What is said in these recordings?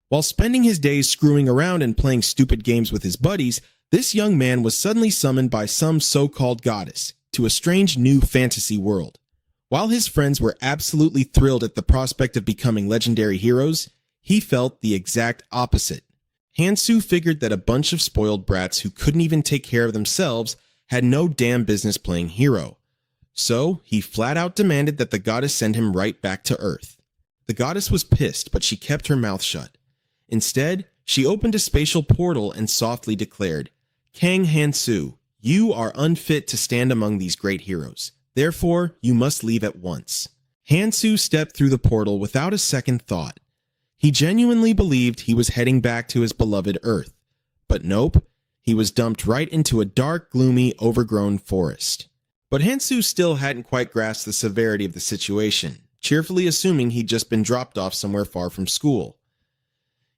While spending his days screwing around and playing stupid games with his buddies, this young man was suddenly summoned by some so-called goddess to a strange new fantasy world. While his friends were absolutely thrilled at the prospect of becoming legendary heroes, he felt the exact opposite. Hansu figured that a bunch of spoiled brats who couldn't even take care of themselves had no damn business playing hero. So, he flat out demanded that the goddess send him right back to Earth. The goddess was pissed, but she kept her mouth shut. Instead, she opened a spatial portal and softly declared, "Kang Hansu, you are unfit to stand among these great heroes. Therefore, you must leave at once." Hansu stepped through the portal without a second thought. He genuinely believed he was heading back to his beloved Earth. But nope, he was dumped right into a dark, gloomy, overgrown forest. But Hansu still hadn't quite grasped the severity of the situation, cheerfully assuming he'd just been dropped off somewhere far from school.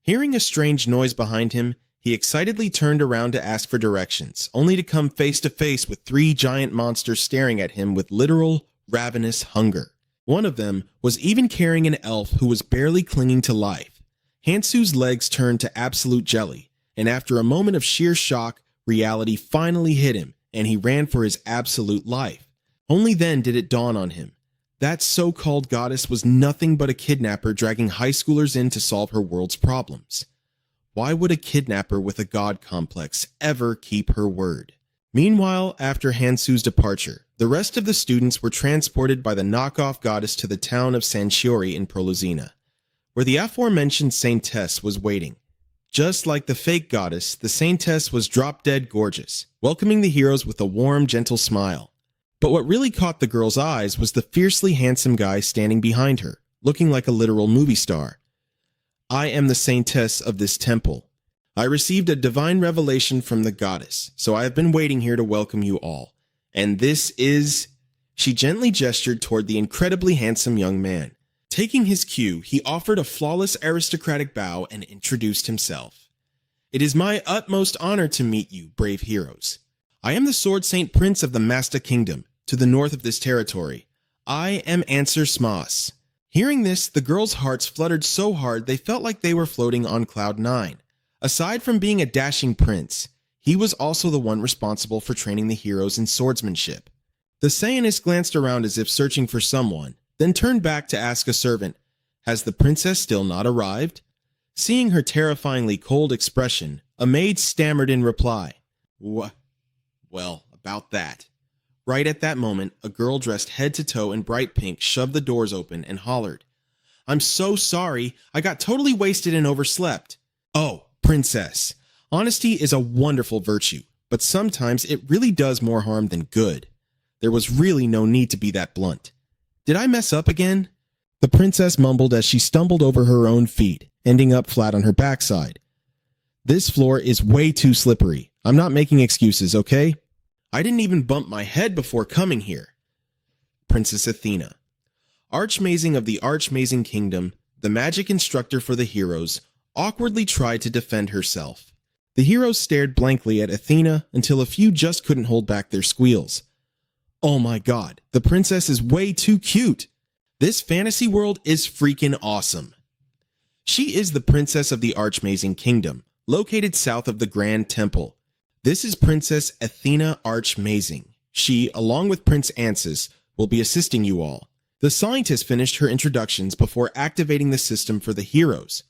Hearing a strange noise behind him, he excitedly turned around to ask for directions, only to come face to face with three giant monsters staring at him with literal, ravenous hunger. One of them was even carrying an elf who was barely clinging to life. Hansu's legs turned to absolute jelly, and after a moment of sheer shock, reality finally hit him, and he ran for his absolute life. Only then did it dawn on him. That so-called goddess was nothing but a kidnapper dragging high schoolers in to solve her world's problems. Why would a kidnapper with a god complex ever keep her word? Meanwhile, after Hansu's departure, the rest of the students were transported by the knockoff goddess to the town of Sanchiori in Proluzina, where the aforementioned saintess was waiting. Just like the fake goddess, the saintess was drop-dead gorgeous, welcoming the heroes with a warm, gentle smile. But what really caught the girl's eyes was the fiercely handsome guy standing behind her, looking like a literal movie star. "I am the saintess of this temple. I received a divine revelation from the goddess, so I have been waiting here to welcome you all. And this is..." She gently gestured toward the incredibly handsome young man. Taking his cue, he offered a flawless aristocratic bow and introduced himself. "It is my utmost honor to meet you, brave heroes. I am the Sword Saint Prince of the Masta Kingdom, to the north of this territory. I am Answer Smas." Hearing this, the girls' hearts fluttered so hard they felt like they were floating on cloud 9. Aside from being a dashing prince, he was also the one responsible for training the heroes in swordsmanship. The Saiyonist glanced around as if searching for someone, then turned back to ask a servant, "Has the princess still not arrived?" Seeing her terrifyingly cold expression, a maid stammered in reply, Well, about that." Right at that moment, a girl dressed head to toe in bright pink shoved the doors open and hollered, "I'm so sorry, I got totally wasted and overslept." "Oh, princess, honesty is a wonderful virtue, but sometimes it really does more harm than good. There was really no need to be that blunt. Did I mess up again?" The princess mumbled as she stumbled over her own feet, ending up flat on her backside. "This floor is way too slippery. I'm not making excuses, okay? I didn't even bump my head before coming here." Princess Athena, Archmazing of the Archmazing Kingdom, the magic instructor for the heroes, awkwardly tried to defend herself. The heroes stared blankly at Athena until a few just couldn't hold back their squeals. "Oh my god, the princess is way too cute. This fantasy world is freaking awesome." She is the princess of the Archmazing Kingdom, located south of the Grand Temple. This is Princess Athena Archmazing. She, along with Prince Ansis, will be assisting you all. The scientist finished her introductions before activating the system for the heroes.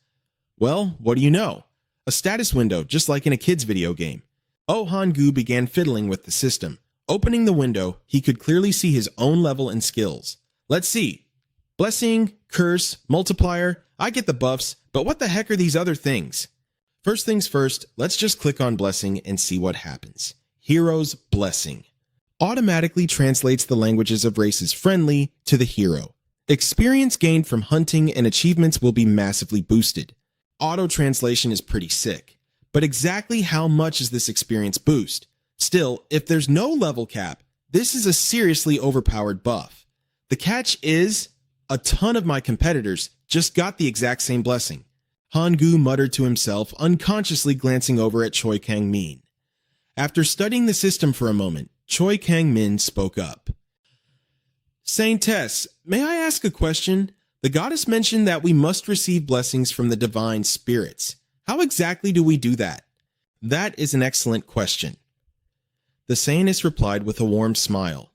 Well, what do you know? A status window, just like in a kid's video game. Oh Han-gu began fiddling with the system. Opening the window, he could clearly see his own level and skills. Let's see. Blessing, curse, multiplier, I get the buffs, but what the heck are these other things? First things first, let's just click on Blessing and see what happens. Hero's Blessing. Automatically translates the languages of races friendly to the hero. Experience gained from hunting and achievements will be massively boosted. Auto-translation is pretty sick. But exactly how much is this experience boost? Still, if there's no level cap, this is a seriously overpowered buff. The catch is, a ton of my competitors just got the exact same blessing. Han-gu muttered to himself, unconsciously glancing over at Choi Kang-min. After studying the system for a moment, Choi Kang-min spoke up. "Saintess, may I ask a question? The goddess mentioned that we must receive blessings from the divine spirits. How exactly do we do that? That is an excellent question. The Sayanist replied with a warm smile.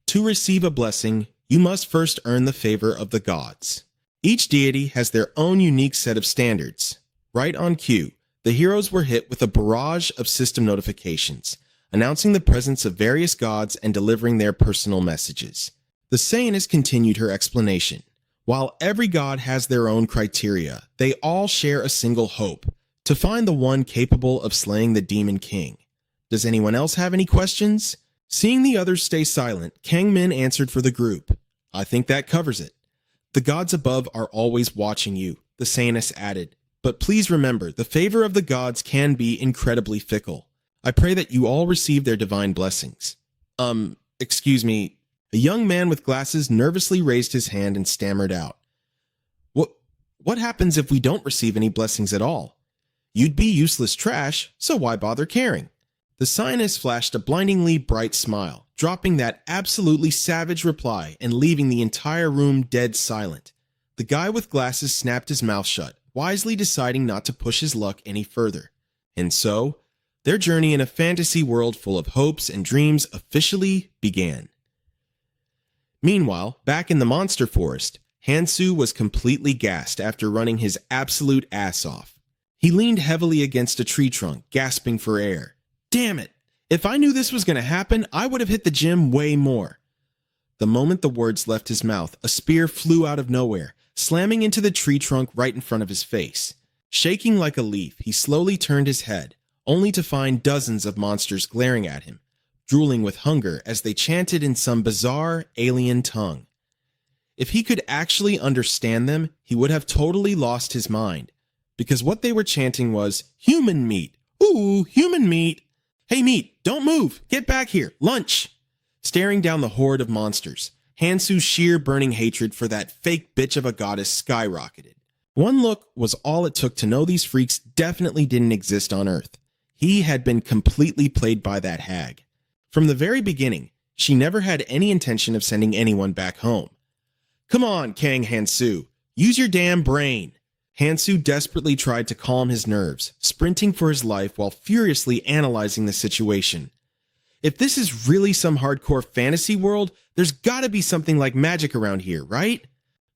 To receive a blessing, you must first earn the favor of the gods. Each deity has their own unique set of standards. Right on cue, the heroes were hit with a barrage of system notifications, announcing the presence of various gods and delivering their personal messages. The Sayanist continued her explanation. While every god has their own criteria, they all share a single hope, to find the one capable of slaying the Demon King. Does anyone else have any questions? Seeing the others stay silent, Kang Min answered for the group. I think that covers it. The gods above are always watching you, the Sayanist added. But please remember, the favor of the gods can be incredibly fickle. I pray that you all receive their divine blessings. Excuse me. A young man with glasses nervously raised his hand and stammered out. What happens if we don't receive any blessings at all? You'd be useless trash, so why bother caring? The Sayanist flashed a blindingly bright smile, dropping that absolutely savage reply and leaving the entire room dead silent. The guy with glasses snapped his mouth shut, wisely deciding not to push his luck any further. And so, their journey in a fantasy world full of hopes and dreams officially began. Meanwhile, back in the monster forest, Hansu was completely gassed after running his absolute ass off. He leaned heavily against a tree trunk, gasping for air. Damn it! If I knew this was going to happen, I would have hit the gym way more. The moment the words left his mouth, a spear flew out of nowhere, slamming into the tree trunk right in front of his face. Shaking like a leaf, he slowly turned his head, only to find dozens of monsters glaring at him, drooling with hunger as they chanted in some bizarre, alien tongue. If he could actually understand them, he would have totally lost his mind, because what they were chanting was, human meat! Ooh, human meat! Hey meat, don't move! Get back here! Lunch! Staring down the horde of monsters, Hansu's sheer burning hatred for that fake bitch of a goddess skyrocketed. One look was all it took to know these freaks definitely didn't exist on Earth. He had been completely played by that hag. From the very beginning, she never had any intention of sending anyone back home. Come on, Kang Hansu, use your damn brain. Hansu desperately tried to calm his nerves, sprinting for his life while furiously analyzing the situation. If this is really some hardcore fantasy world, there's gotta be something like magic around here, right?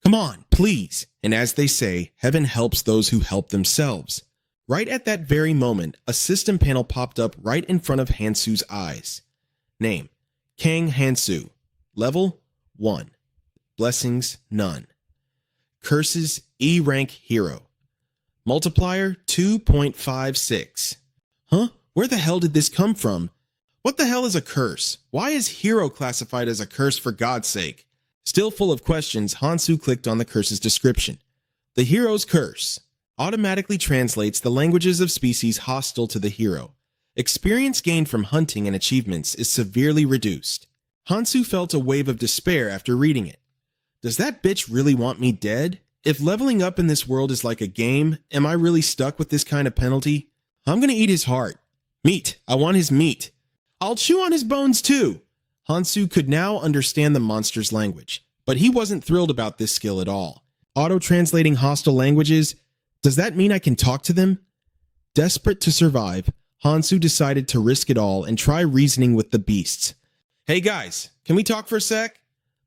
Come on, please. And as they say, heaven helps those who help themselves. Right at that very moment, a system panel popped up right in front of Hansu's eyes. Name, Kang Hansu. Level, 1. Blessings, none. Curses, E rank hero. Multiplier, 2.56. Huh? Where the hell did this come from? What the hell is a curse? Why is hero classified as a curse for God's sake? Still full of questions, Hansu clicked on the curse's description. The hero's curse automatically translates the languages of species hostile to the hero. Experience gained from hunting and achievements is severely reduced. Hansu felt a wave of despair after reading it. Does that bitch really want me dead? If leveling up in this world is like a game, am I really stuck with this kind of penalty? I'm gonna eat his heart. Meat. I want his meat. I'll chew on his bones too. Hansu could now understand the monster's language, but he wasn't thrilled about this skill at all. Auto-translating hostile languages? Does that mean I can talk to them? Desperate to survive, Hansu decided to risk it all and try reasoning with the beasts. Hey guys, can we talk for a sec?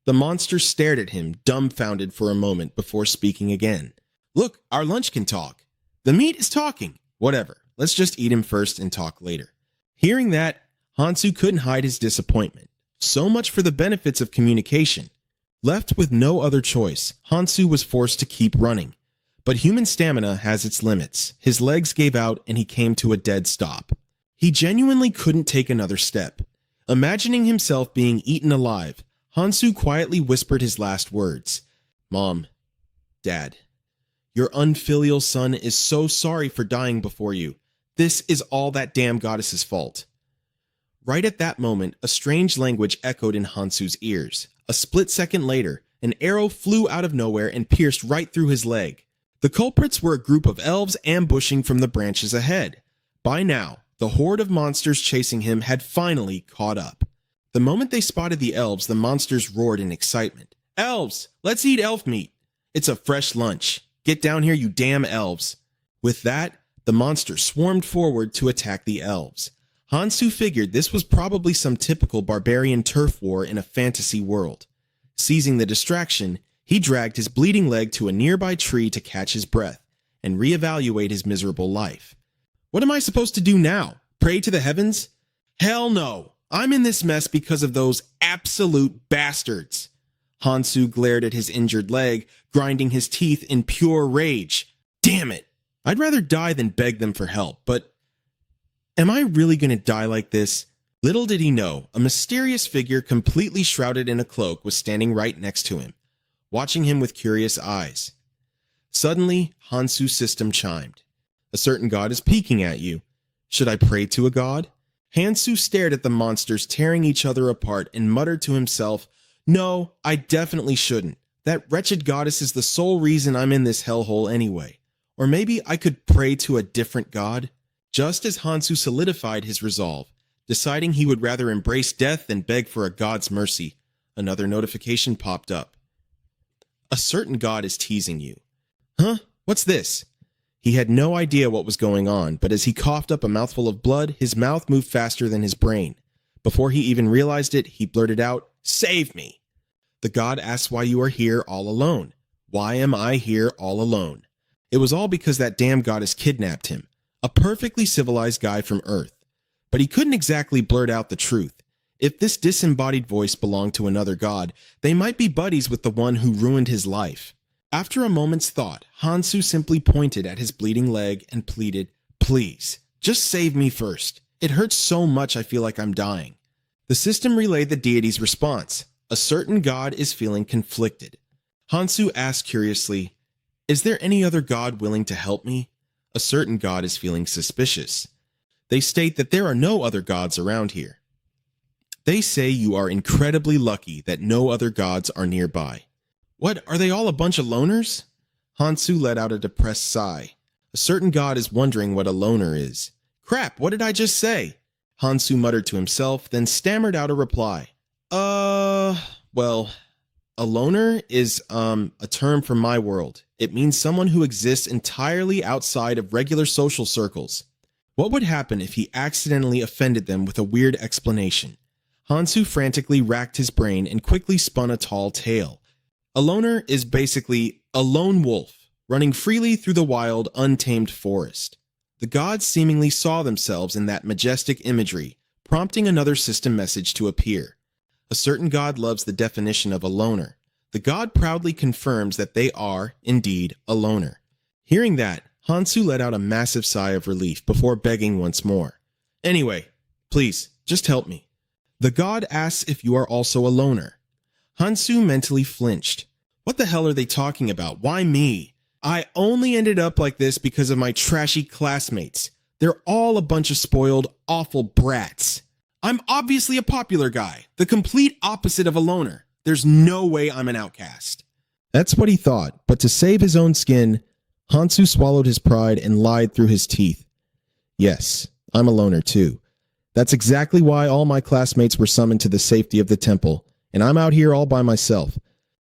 The monster stared at him, dumbfounded for a moment before speaking again. Look, our lunch can talk. The meat is talking. Whatever, let's just eat him first and talk later. Hearing that, Hansu couldn't hide his disappointment. So much for the benefits of communication. Left with no other choice, Hansu was forced to keep running. But human stamina has its limits. His legs gave out and he came to a dead stop. He genuinely couldn't take another step. Imagining himself being eaten alive, Hansu quietly whispered his last words. Mom, Dad, your unfilial son is so sorry for dying before you. This is all that damn goddess's fault. Right at that moment, a strange language echoed in Hansu's ears. A split second later, an arrow flew out of nowhere and pierced right through his leg. The culprits were a group of elves ambushing from the branches ahead. By now, the horde of monsters chasing him had finally caught up. The moment they spotted the elves, the monsters roared in excitement. Elves, let's eat elf meat. It's a fresh lunch. Get down here, you damn elves." With that, the monster swarmed forward to attack the elves. Hansu figured this was probably some typical barbarian turf war in a fantasy world. Seizing the distraction, he dragged his bleeding leg to a nearby tree to catch his breath and reevaluate his miserable life. What am I supposed to do now? Pray to the heavens? Hell no! I'm in this mess because of those absolute bastards. Hansu glared at his injured leg, grinding his teeth in pure rage. Damn it! I'd rather die than beg them for help, but am I really going to die like this? Little did he know, a mysterious figure completely shrouded in a cloak was standing right next to him, watching him with curious eyes. Suddenly, Hansu's system chimed. A certain god is peeking at you. Should I pray to a god? Hansu stared at the monsters tearing each other apart and muttered to himself, "No, I definitely shouldn't. That wretched goddess is the sole reason I'm in this hellhole anyway. Or maybe I could pray to a different god?" Just as Hansu solidified his resolve, deciding he would rather embrace death than beg for a god's mercy, another notification popped up. A certain god is teasing you. Huh? What's this? He had no idea what was going on, but as he coughed up a mouthful of blood, his mouth moved faster than his brain. Before he even realized it, he blurted out, "Save me!" The god asks why you are here all alone. Why am I here all alone? It was all because that damn goddess kidnapped him, a perfectly civilized guy from Earth. But he couldn't exactly blurt out the truth. If this disembodied voice belonged to another god, they might be buddies with the one who ruined his life. After a moment's thought, Hansu simply pointed at his bleeding leg and pleaded, "Please, just save me first. It hurts so much I feel like I'm dying." The system relayed the deity's response. A certain god is feeling conflicted. Hansu asked curiously, "Is there any other god willing to help me?" A certain god is feeling suspicious. They state that there are no other gods around here. They say you are incredibly lucky that no other gods are nearby. What, are they all a bunch of loners? Hansu let out a depressed sigh. A certain god is wondering what a loner is. Crap, what did I just say? Hansu muttered to himself, then stammered out a reply. Well, a loner is, a term from my world. It means someone who exists entirely outside of regular social circles. What would happen if he accidentally offended them with a weird explanation? Hansu frantically racked his brain and quickly spun a tall tale. A loner is basically a lone wolf, running freely through the wild, untamed forest. The gods seemingly saw themselves in that majestic imagery, prompting another system message to appear. A certain god loves the definition of a loner. The god proudly confirms that they are, indeed, a loner. Hearing that, Hansu let out a massive sigh of relief before begging once more. Anyway, please, just help me. The god asks if you are also a loner. Hansu mentally flinched. What the hell are they talking about? Why me? I only ended up like this because of my trashy classmates. They're all a bunch of spoiled, awful brats. I'm obviously a popular guy, the complete opposite of a loner. There's no way I'm an outcast. That's what he thought, but to save his own skin, Hansu swallowed his pride and lied through his teeth. Yes, I'm a loner too. That's exactly why all my classmates were summoned to the safety of the temple, and I'm out here all by myself.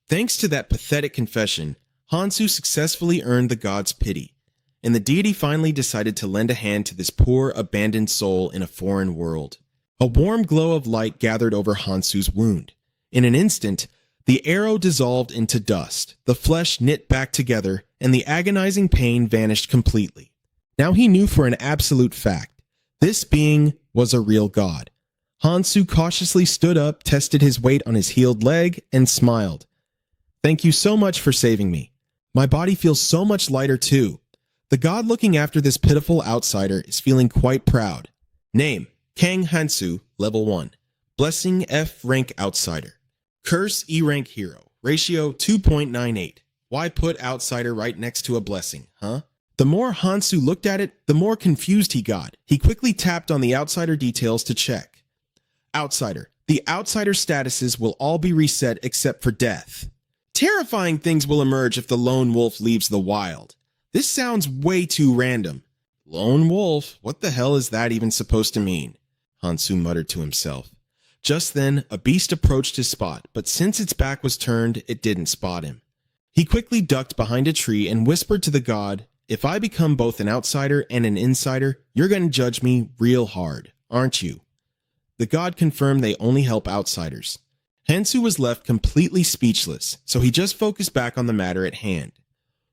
Thanks to that pathetic confession, Hansu successfully earned the god's pity, and the deity finally decided to lend a hand to this poor, abandoned soul in a foreign world. A warm glow of light gathered over Hansu's wound. In an instant, the arrow dissolved into dust, the flesh knit back together, and the agonizing pain vanished completely. Now he knew for an absolute fact, this being was a real god. Hansu cautiously stood up, tested his weight on his healed leg, and smiled. Thank you so much for saving me. My body feels so much lighter too. The god looking after this pitiful outsider is feeling quite proud. Name, Kang Hansu, level 1. Blessing F rank outsider. Curse E rank hero. Ratio 2.98. Why put outsider right next to a blessing, huh? The more Hansu looked at it, the more confused he got. He quickly tapped on the outsider details to check. Outsider. The outsider statuses will all be reset except for death. Terrifying things will emerge if the lone wolf leaves the wild. This sounds way too random. Lone wolf? What the hell is that even supposed to mean? Hansu muttered to himself. Just then, a beast approached his spot, but since its back was turned, it didn't spot him. He quickly ducked behind a tree and whispered to the god, "If I become both an outsider and an insider, you're going to judge me real hard, aren't you?" The god confirmed they only help outsiders. Hansu was left completely speechless, so he just focused back on the matter at hand.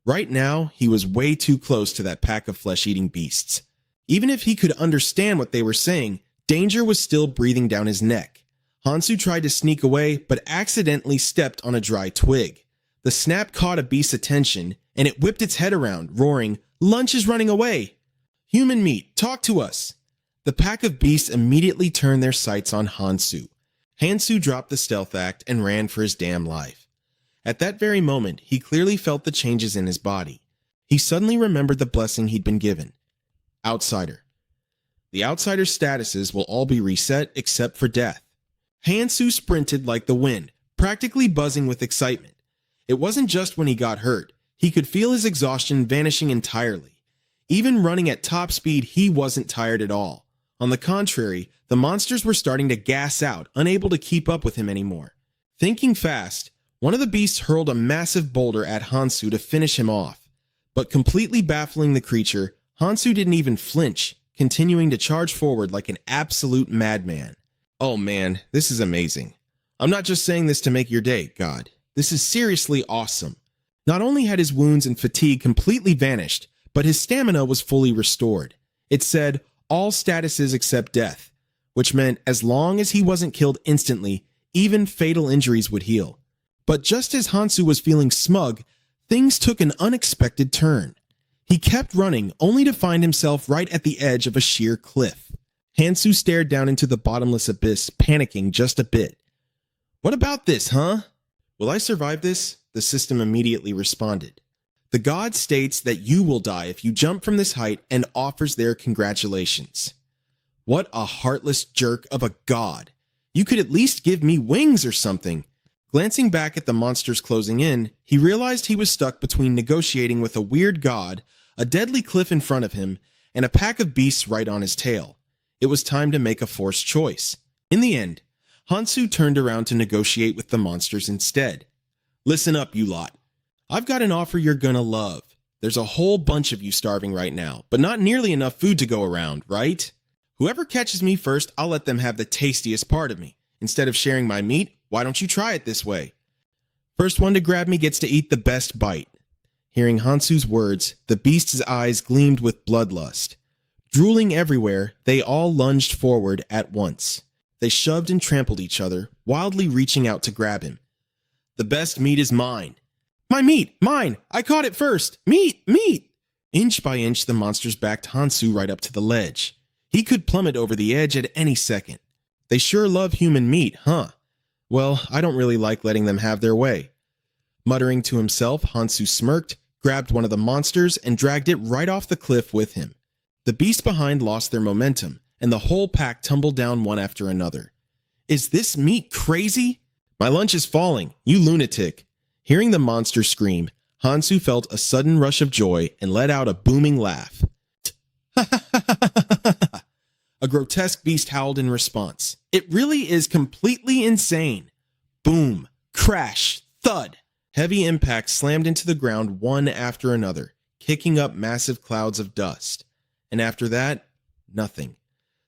Right now, he was way too close to that pack of flesh-eating beasts. Even if he could understand what they were saying, danger was still breathing down his neck. Hansu tried to sneak away, but accidentally stepped on a dry twig. The snap caught a beast's attention, and it whipped its head around, roaring, "Lunch is running away! Human meat, talk to us!" The pack of beasts immediately turned their sights on Hansu. Hansu dropped the stealth act and ran for his damn life. At that very moment, he clearly felt the changes in his body. He suddenly remembered the blessing he'd been given. Outsider. The outsider's statuses will all be reset except for death. Hansu sprinted like the wind, practically buzzing with excitement. It wasn't just when he got hurt. He could feel his exhaustion vanishing entirely. Even running at top speed, he wasn't tired at all. On the contrary, the monsters were starting to gas out, unable to keep up with him anymore. Thinking fast, one of the beasts hurled a massive boulder at Hansu to finish him off. But completely baffling the creature, Hansu didn't even flinch, continuing to charge forward like an absolute madman. Oh man, this is amazing. I'm not just saying this to make your day, God. This is seriously awesome. Not only had his wounds and fatigue completely vanished, but his stamina was fully restored. It said, all statuses except death, which meant as long as he wasn't killed instantly, even fatal injuries would heal. But just as Hansu was feeling smug, things took an unexpected turn. He kept running, only to find himself right at the edge of a sheer cliff. Hansu stared down into the bottomless abyss, panicking just a bit. "What about this, huh? Will I survive this?" The system immediately responded. "The god states that you will die if you jump from this height and offers their congratulations." What a heartless jerk of a god. You could at least give me wings or something. Glancing back at the monsters closing in, he realized he was stuck between negotiating with a weird god, a deadly cliff in front of him, and a pack of beasts right on his tail. It was time to make a forced choice. In the end, Hansu turned around to negotiate with the monsters instead. "Listen up, you lot. I've got an offer you're gonna love. There's a whole bunch of you starving right now, but not nearly enough food to go around, right? Whoever catches me first, I'll let them have the tastiest part of me. Instead of sharing my meat, why don't you try it this way? First one to grab me gets to eat the best bite." Hearing Hansu's words, the beast's eyes gleamed with bloodlust. Drooling everywhere, they all lunged forward at once. They shoved and trampled each other, wildly reaching out to grab him. "The best meat is mine." "My meat! Mine! I caught it first! Meat! Meat!" Inch by inch, the monsters backed Hansu right up to the ledge. He could plummet over the edge at any second. They sure love human meat, huh? Well, I don't really like letting them have their way. Muttering to himself, Hansu smirked, grabbed one of the monsters, and dragged it right off the cliff with him. The beasts behind lost their momentum, and the whole pack tumbled down one after another. "Is this meat crazy? My lunch is falling, you lunatic." Hearing the monster scream, Hansu felt a sudden rush of joy and let out a booming laugh. A grotesque beast howled in response. "It really is completely insane." Boom, crash, thud. Heavy impacts slammed into the ground one after another, kicking up massive clouds of dust. And after that, nothing.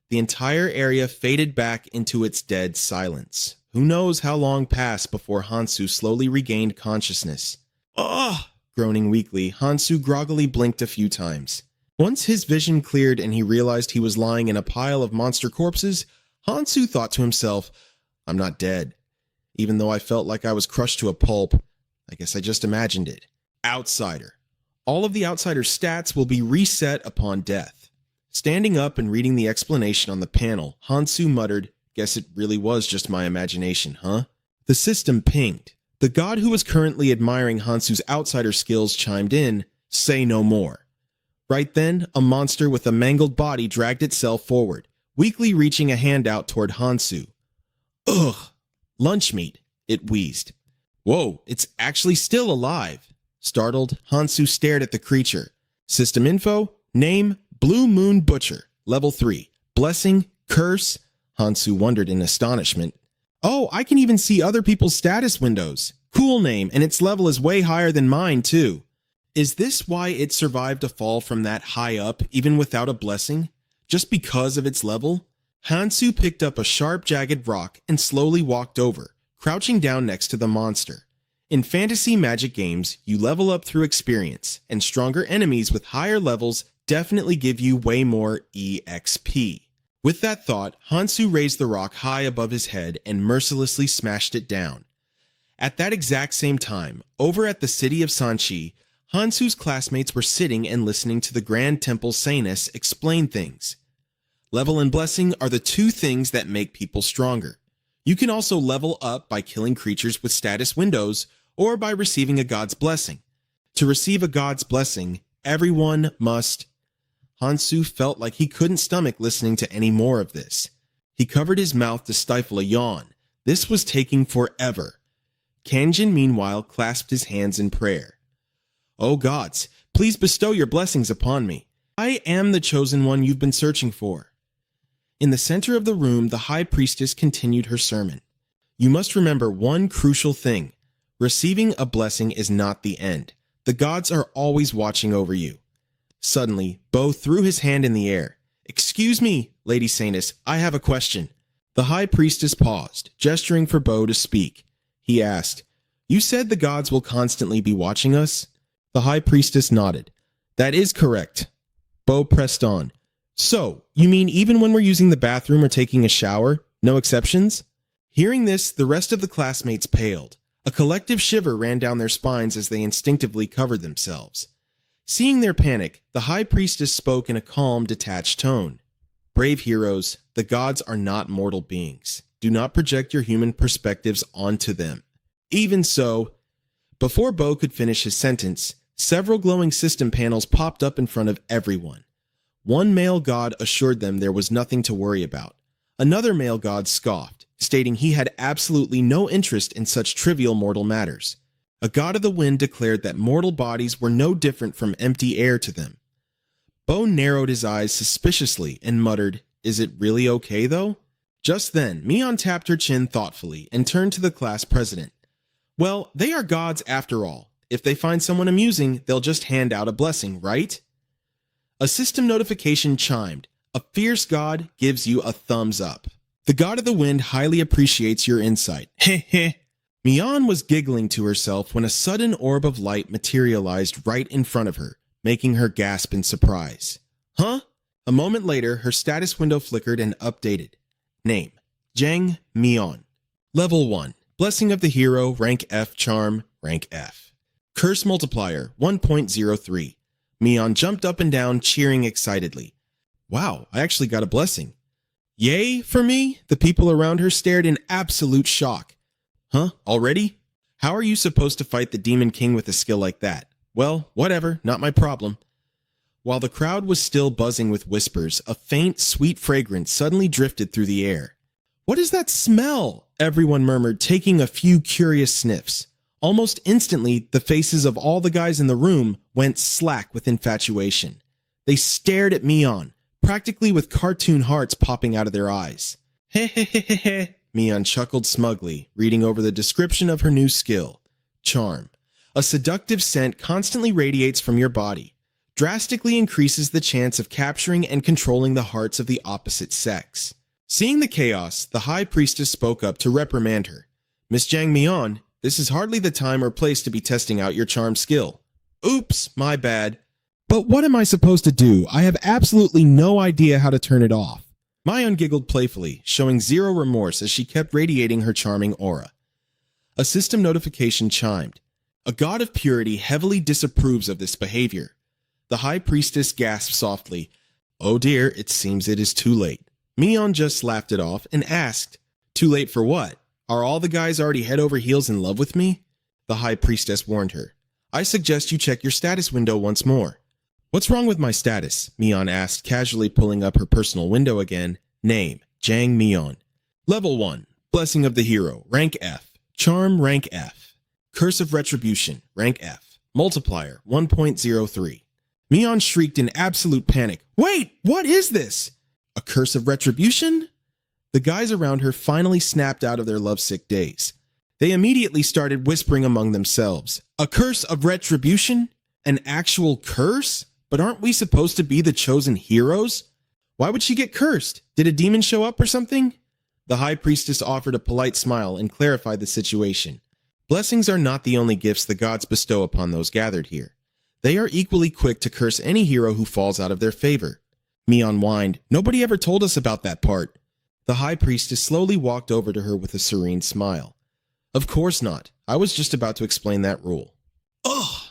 The entire area faded back into its dead silence. Who knows how long passed before Hansu slowly regained consciousness. "Ugh!" Groaning weakly, Hansu groggily blinked a few times. Once his vision cleared and he realized he was lying in a pile of monster corpses, Hansu thought to himself, "I'm not dead. Even though I felt like I was crushed to a pulp, I guess I just imagined it." Outsider. All of the outsider's stats will be reset upon death. Standing up and reading the explanation on the panel, Hansu muttered, "Guess it really was just my imagination, huh?" The system pinged. The god who was currently admiring Hansu's outsider skills chimed in, "Say no more." Right then, a monster with a mangled body dragged itself forward, weakly reaching a hand out toward Hansu. "Ugh! Lunch meat," it wheezed. "Whoa, it's actually still alive." Startled, Hansu stared at the creature. System info, name, Blue Moon Butcher, level 3. Blessing, curse. Hansu wondered in astonishment. "Oh, I can even see other people's status windows. Cool name, and its level is way higher than mine, too. Is this why it survived a fall from that high up, even without a blessing? Just because of its level? Hansu picked up a sharp, jagged rock and slowly walked over, crouching down next to the monster. In fantasy magic games, you level up through experience, and stronger enemies with higher levels definitely give you way more EXP. With that thought, Hansu raised the rock high above his head and mercilessly smashed it down. At that exact same time, over at the city of Sanchi, Hansu's classmates were sitting and listening to the Grand Temple Sanus explain things. Level and blessing are the two things that make people stronger. You can also level up by killing creatures with status windows or by receiving a god's blessing. To receive a god's blessing, everyone must... Hansu felt like he couldn't stomach listening to any more of this. He covered his mouth to stifle a yawn. This was taking forever. Kanjin, meanwhile, clasped his hands in prayer. "O gods, please bestow your blessings upon me. I am the chosen one you've been searching for." In the center of the room, the high priestess continued her sermon. You must remember one crucial thing. Receiving a blessing is not the end. The gods are always watching over you. Suddenly, Bo threw his hand in the air. "Excuse me, Lady Sanus, I have a question." The high priestess paused, gesturing for Bo to speak. He asked, "You said the gods will constantly be watching us?" The high priestess nodded. "That is correct." Bo pressed on. "So, you mean even when we're using the bathroom or taking a shower? No exceptions?" Hearing this, the rest of the classmates paled. A collective shiver ran down their spines as they instinctively covered themselves. Seeing their panic, the high priestess spoke in a calm, detached tone. "Brave heroes, the gods are not mortal beings. Do not project your human perspectives onto them. Even so..." Before Bo could finish his sentence, several glowing system panels popped up in front of everyone. One male god assured them there was nothing to worry about. Another male god scoffed, stating he had absolutely no interest in such trivial mortal matters. A god of the wind declared that mortal bodies were no different from empty air to them. Bo narrowed his eyes suspiciously and muttered, "Is it really okay, though?" Just then, Mion tapped her chin thoughtfully and turned to the class president. "Well, they are gods after all. If they find someone amusing, they'll just hand out a blessing, right?" A system notification chimed. A fierce god gives you a thumbs up. The god of the wind highly appreciates your insight. Heh heh. Mion was giggling to herself when a sudden orb of light materialized right in front of her, making her gasp in surprise. Huh? A moment later, her status window flickered and updated. Name: Jang Mion. Level 1. Blessing of the Hero, rank F charm, rank F. Curse multiplier, 1.03. Mion jumped up and down, cheering excitedly. Wow, I actually got a blessing. Yay for me? The people around her stared in absolute shock. Huh? Already? How are you supposed to fight the Demon King with a skill like that? Well, whatever, not my problem. While the crowd was still buzzing with whispers, a faint, sweet fragrance suddenly drifted through the air. What is that smell? Everyone murmured, taking a few curious sniffs. Almost instantly, the faces of all the guys in the room went slack with infatuation. They stared at Mion, practically with cartoon hearts popping out of their eyes. Heh heh heh heh heh. Mion chuckled smugly, reading over the description of her new skill. Charm. A seductive scent constantly radiates from your body. Drastically increases the chance of capturing and controlling the hearts of the opposite sex. Seeing the chaos, the high priestess spoke up to reprimand her. Miss Jang Mion, this is hardly the time or place to be testing out your charm skill. Oops, my bad. But what am I supposed to do? I have absolutely no idea how to turn it off. Mion giggled playfully, showing zero remorse as she kept radiating her charming aura. A system notification chimed. A god of purity heavily disapproves of this behavior. The high priestess gasped softly. Oh dear, it seems it is too late. Mion just laughed it off and asked, Too late for what? Are all the guys already head over heels in love with me? The high priestess warned her. I suggest you check your status window once more. What's wrong with my status? Mion asked, casually pulling up her personal window again. Name: Jang Mion. Level 1. Blessing of the Hero, rank F. Charm, rank F. Curse of Retribution, rank F. Multiplier, 1.03. Mion shrieked in absolute panic. Wait, what is this? A curse of retribution? The guys around her finally snapped out of their lovesick daze. They immediately started whispering among themselves. A curse of retribution? An actual curse? But aren't we supposed to be the chosen heroes? Why would she get cursed? Did a demon show up or something? The high priestess offered a polite smile and clarified the situation. Blessings are not the only gifts the gods bestow upon those gathered here. They are equally quick to curse any hero who falls out of their favor. Mion whined, "Nobody ever told us about that part." The high priestess slowly walked over to her with a serene smile. "Of course not. I was just about to explain that rule." Ugh!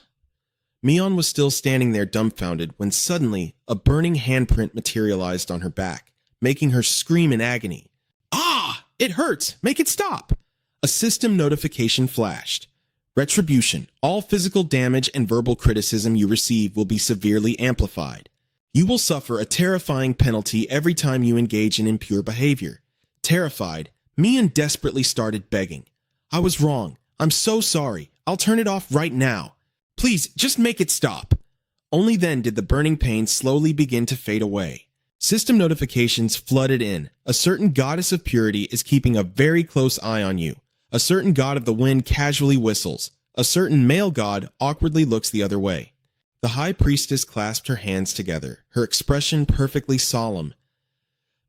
Mion was still standing there dumbfounded when suddenly a burning handprint materialized on her back, making her scream in agony. "Ah! It hurts! Make it stop!" A system notification flashed. Retribution. All physical damage and verbal criticism you receive will be severely amplified. You will suffer a terrifying penalty every time you engage in impure behavior. Terrified, Mion desperately started begging. "I was wrong. I'm so sorry. I'll turn it off right now. Please, just make it stop." Only then did the burning pain slowly begin to fade away. System notifications flooded in. A certain goddess of purity is keeping a very close eye on you. A certain god of the wind casually whistles. A certain male god awkwardly looks the other way. The high priestess clasped her hands together, her expression perfectly solemn.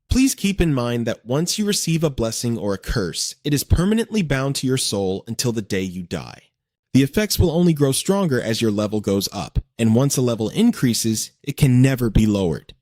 Please keep in mind that once you receive a blessing or a curse, it is permanently bound to your soul until the day you die. The effects will only grow stronger as your level goes up, and once a level increases, it can never be lowered.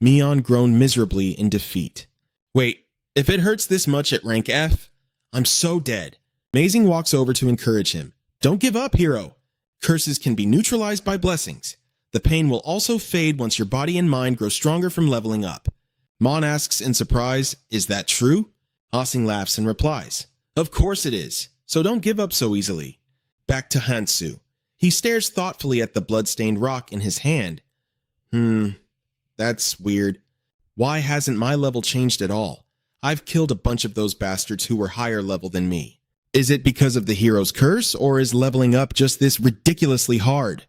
Mion groaned miserably in defeat. "Wait, if it hurts this much at rank F, I'm so dead." Amazing walks over to encourage him. "Don't give up, hero. Curses can be neutralized by blessings. The pain will also fade once your body and mind grow stronger from leveling up." Mon asks in surprise, "Is that true?" Asing laughs and replies, "Of course it is, so don't give up so easily." Back to Hansu. He stares thoughtfully at the blood-stained rock in his hand. That's weird. Why hasn't my level changed at all? I've killed a bunch of those bastards who were higher level than me. Is it because of the hero's curse, or is leveling up just this ridiculously hard?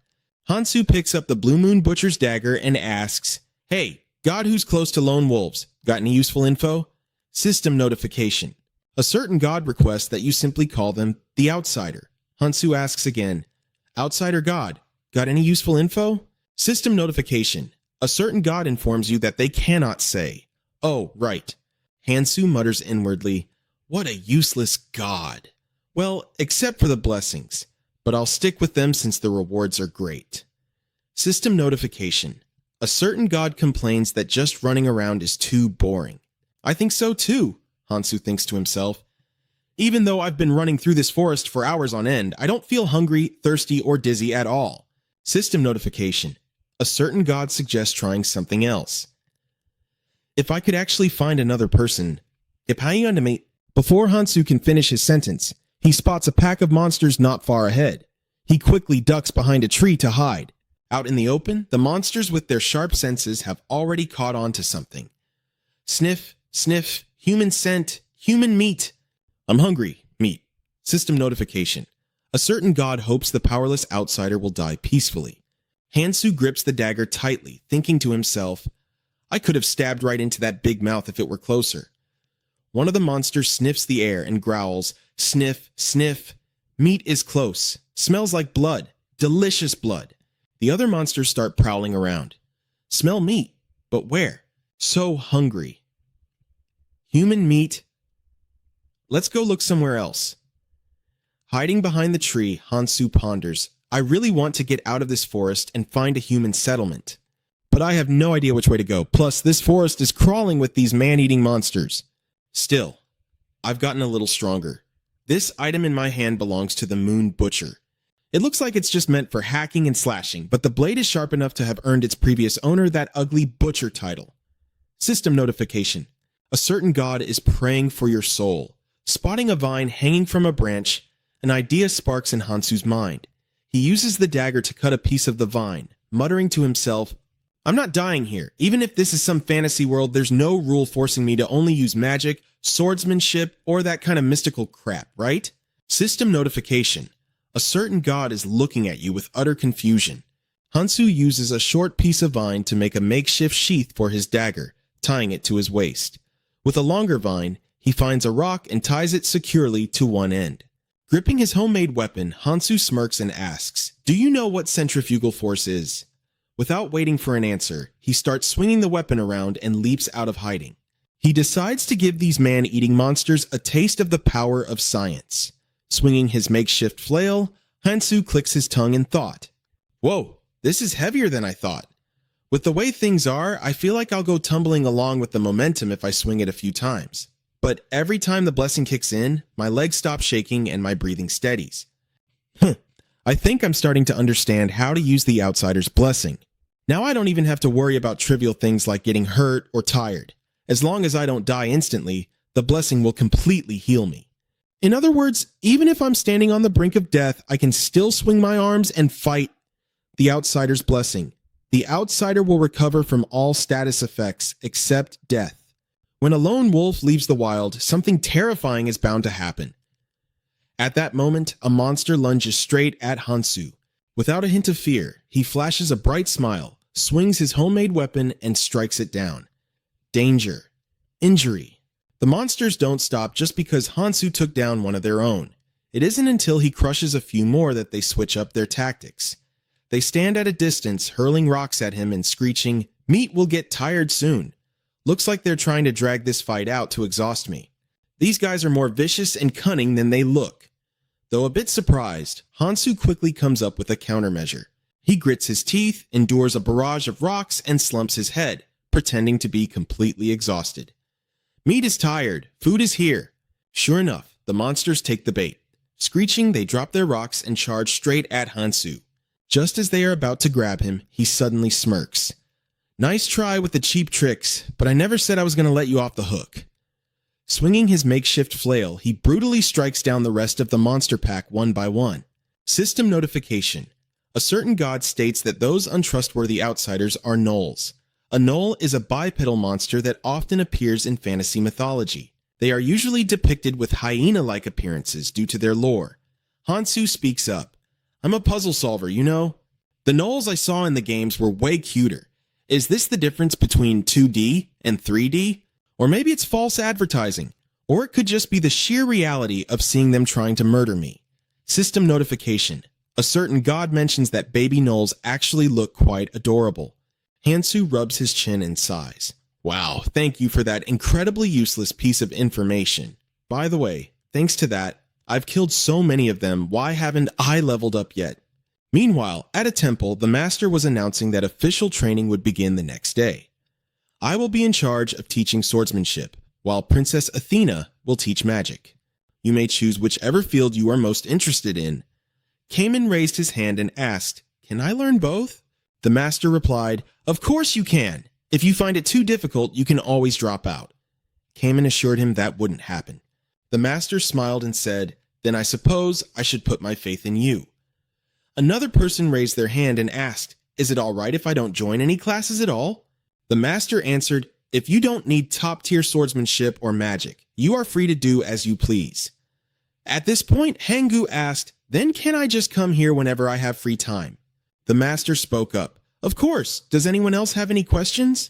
Hansu picks up the Blue Moon Butcher's dagger and asks, "Hey, god who's close to lone wolves, got any useful info?" System notification. A certain god requests that you simply call them the Outsider. Hansu asks again, "Outsider god, got any useful info?" System notification. A certain god informs you that they cannot say. Oh, right. Hansu mutters inwardly, "What a useless god." Well, except for the blessings, but I'll stick with them since the rewards are great. System notification. A certain god complains that just running around is too boring. I think so too, Hansu thinks to himself. Even though I've been running through this forest for hours on end, I don't feel hungry, thirsty, or dizzy at all. System notification. A certain god suggests trying something else. If I could actually find another person. Before Hansu can finish his sentence, he spots a pack of monsters not far ahead. He quickly ducks behind a tree to hide. Out in the open, the monsters with their sharp senses have already caught on to something. Sniff, sniff, human scent, human meat. I'm hungry, meat. System notification. A certain god hopes the powerless outsider will die peacefully. Hansu grips the dagger tightly, thinking to himself, I could have stabbed right into that big mouth if it were closer. One of the monsters sniffs the air and growls, sniff, sniff. Meat is close. Smells like blood. Delicious blood. The other monsters start prowling around. Smell meat, but where? So hungry. Human meat. Let's go look somewhere else. Hiding behind the tree, Hansu ponders, I really want to get out of this forest and find a human settlement. But I have no idea which way to go. Plus, this forest is crawling with these man-eating monsters. Still, I've gotten a little stronger. This item in my hand belongs to the Moon Butcher. It looks like it's just meant for hacking and slashing, but the blade is sharp enough to have earned its previous owner that ugly butcher title. System notification. A certain god is praying for your soul. Spotting a vine hanging from a branch, an idea sparks in Hansu's mind. He uses the dagger to cut a piece of the vine, muttering to himself, I'm not dying here. Even if this is some fantasy world, there's no rule forcing me to only use magic, swordsmanship, or that kind of mystical crap, right? System notification. A certain god is looking at you with utter confusion. Hansu uses a short piece of vine to make a makeshift sheath for his dagger, tying it to his waist. With a longer vine, he finds a rock and ties it securely to one end. Gripping his homemade weapon, Hansu smirks and asks, "Do you know what centrifugal force is?" Without waiting for an answer, he starts swinging the weapon around and leaps out of hiding. He decides to give these man-eating monsters a taste of the power of science. Swinging his makeshift flail, Hansu clicks his tongue in thought. Whoa, this is heavier than I thought. With the way things are, I feel like I'll go tumbling along with the momentum if I swing it a few times. But every time the blessing kicks in, my legs stop shaking and my breathing steadies. I think I'm starting to understand how to use the outsider's blessing. Now I don't even have to worry about trivial things like getting hurt or tired. As long as I don't die instantly, the blessing will completely heal me. In other words, even if I'm standing on the brink of death, I can still swing my arms and fight. The outsider's blessing. The outsider will recover from all status effects except death. When a lone wolf leaves the wild, something terrifying is bound to happen. At that moment, a monster lunges straight at Hansu. Without a hint of fear, he flashes a bright smile, swings his homemade weapon, and strikes it down. Danger. Injury. The monsters don't stop just because Hansu took down one of their own. It isn't until he crushes a few more that they switch up their tactics. They stand at a distance, hurling rocks at him and screeching, "Meat will get tired soon." Looks like they're trying to drag this fight out to exhaust me. These guys are more vicious and cunning than they look. Though a bit surprised, Hansu quickly comes up with a countermeasure. He grits his teeth, endures a barrage of rocks, and slumps his head, pretending to be completely exhausted. Meat is tired. Food is here. Sure enough, the monsters take the bait. Screeching, they drop their rocks and charge straight at Hansu. Just as they are about to grab him, he suddenly smirks. "Nice try with the cheap tricks, but I never said I was going to let you off the hook." Swinging his makeshift flail, he brutally strikes down the rest of the monster pack one by one. System notification. A certain god states that those untrustworthy outsiders are gnolls. A gnoll is a bipedal monster that often appears in fantasy mythology. They are usually depicted with hyena-like appearances due to their lore. Hansu speaks up. "I'm a puzzle solver, you know. The gnolls I saw in the games were way cuter. Is this the difference between 2D and 3D? Or maybe it's false advertising. Or it could just be the sheer reality of seeing them trying to murder me." System notification. A certain god mentions that baby gnolls actually look quite adorable. Hansu rubs his chin and sighs. Wow, thank you for that incredibly useless piece of information. By the way, thanks to that, I've killed so many of them, why haven't I leveled up yet? Meanwhile, at a temple, the master was announcing that official training would begin the next day. I will be in charge of teaching swordsmanship, while Princess Athena will teach magic. You may choose whichever field you are most interested in. Cayman raised his hand and asked, "Can I learn both?" The master replied, "Of course you can. If you find it too difficult, you can always drop out." Cayman assured him that wouldn't happen. The master smiled and said, "Then I suppose I should put my faith in you." Another person raised their hand and asked, "Is it all right if I don't join any classes at all?" The master answered, "If you don't need top-tier swordsmanship or magic, you are free to do as you please." At this point, Hangu asked, "Then can I just come here whenever I have free time?" The master spoke up, "Of course, does anyone else have any questions?"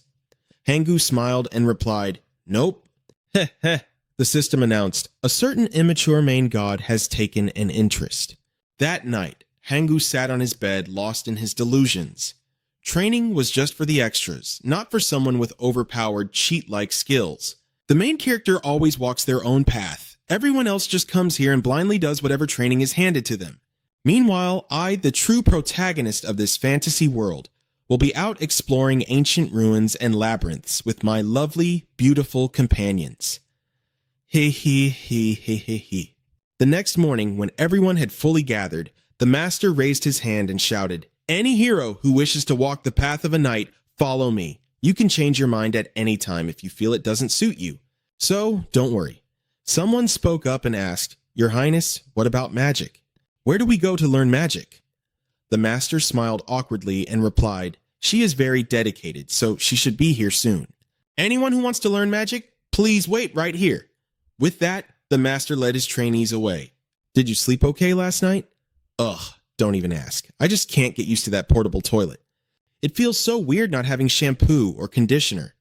Hangu smiled and replied, "Nope." Heh heh, the system announced, "A certain immature main god has taken an interest." That night, Hangu sat on his bed, lost in his delusions. Training was just for the extras, not for someone with overpowered, cheat-like skills. The main character always walks their own path. Everyone else just comes here and blindly does whatever training is handed to them. Meanwhile, I, the true protagonist of this fantasy world, will be out exploring ancient ruins and labyrinths with my lovely, beautiful companions. He he he he he he. The next morning, when everyone had fully gathered, the master raised his hand and shouted, "Any hero who wishes to walk the path of a knight, follow me. You can change your mind at any time if you feel it doesn't suit you. So, don't worry." Someone spoke up and asked, "Your Highness, what about magic? Where do we go to learn magic?" The master smiled awkwardly and replied, "She is very dedicated, so she should be here soon. Anyone who wants to learn magic, please wait right here." With that, the master led his trainees away. "Did you sleep okay last night?" Ugh, don't even ask. I just can't get used to that portable toilet. It feels so weird not having shampoo or conditioner.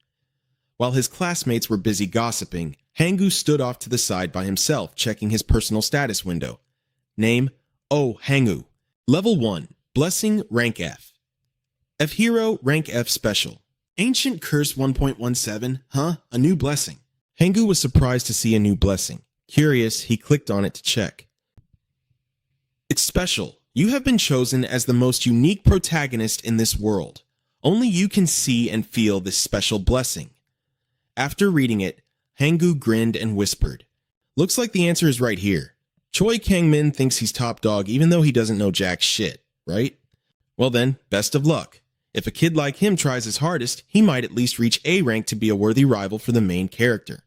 While his classmates were busy gossiping, Hangu stood off to the side by himself, checking his personal status window. Name: Oh Hangu. Level 1. Blessing, rank F. F Hero, rank F Special. Ancient Curse 1.17, huh? A new blessing. Hangu was surprised to see a new blessing. Curious, he clicked on it to check. It's special. You have been chosen as the most unique protagonist in this world. Only you can see and feel this special blessing. After reading it, Hangu grinned and whispered, "Looks like the answer is right here. Choi Kang-min thinks he's top dog even though he doesn't know jack shit, right? Well then, best of luck. If a kid like him tries his hardest, he might at least reach A rank to be a worthy rival for the main character."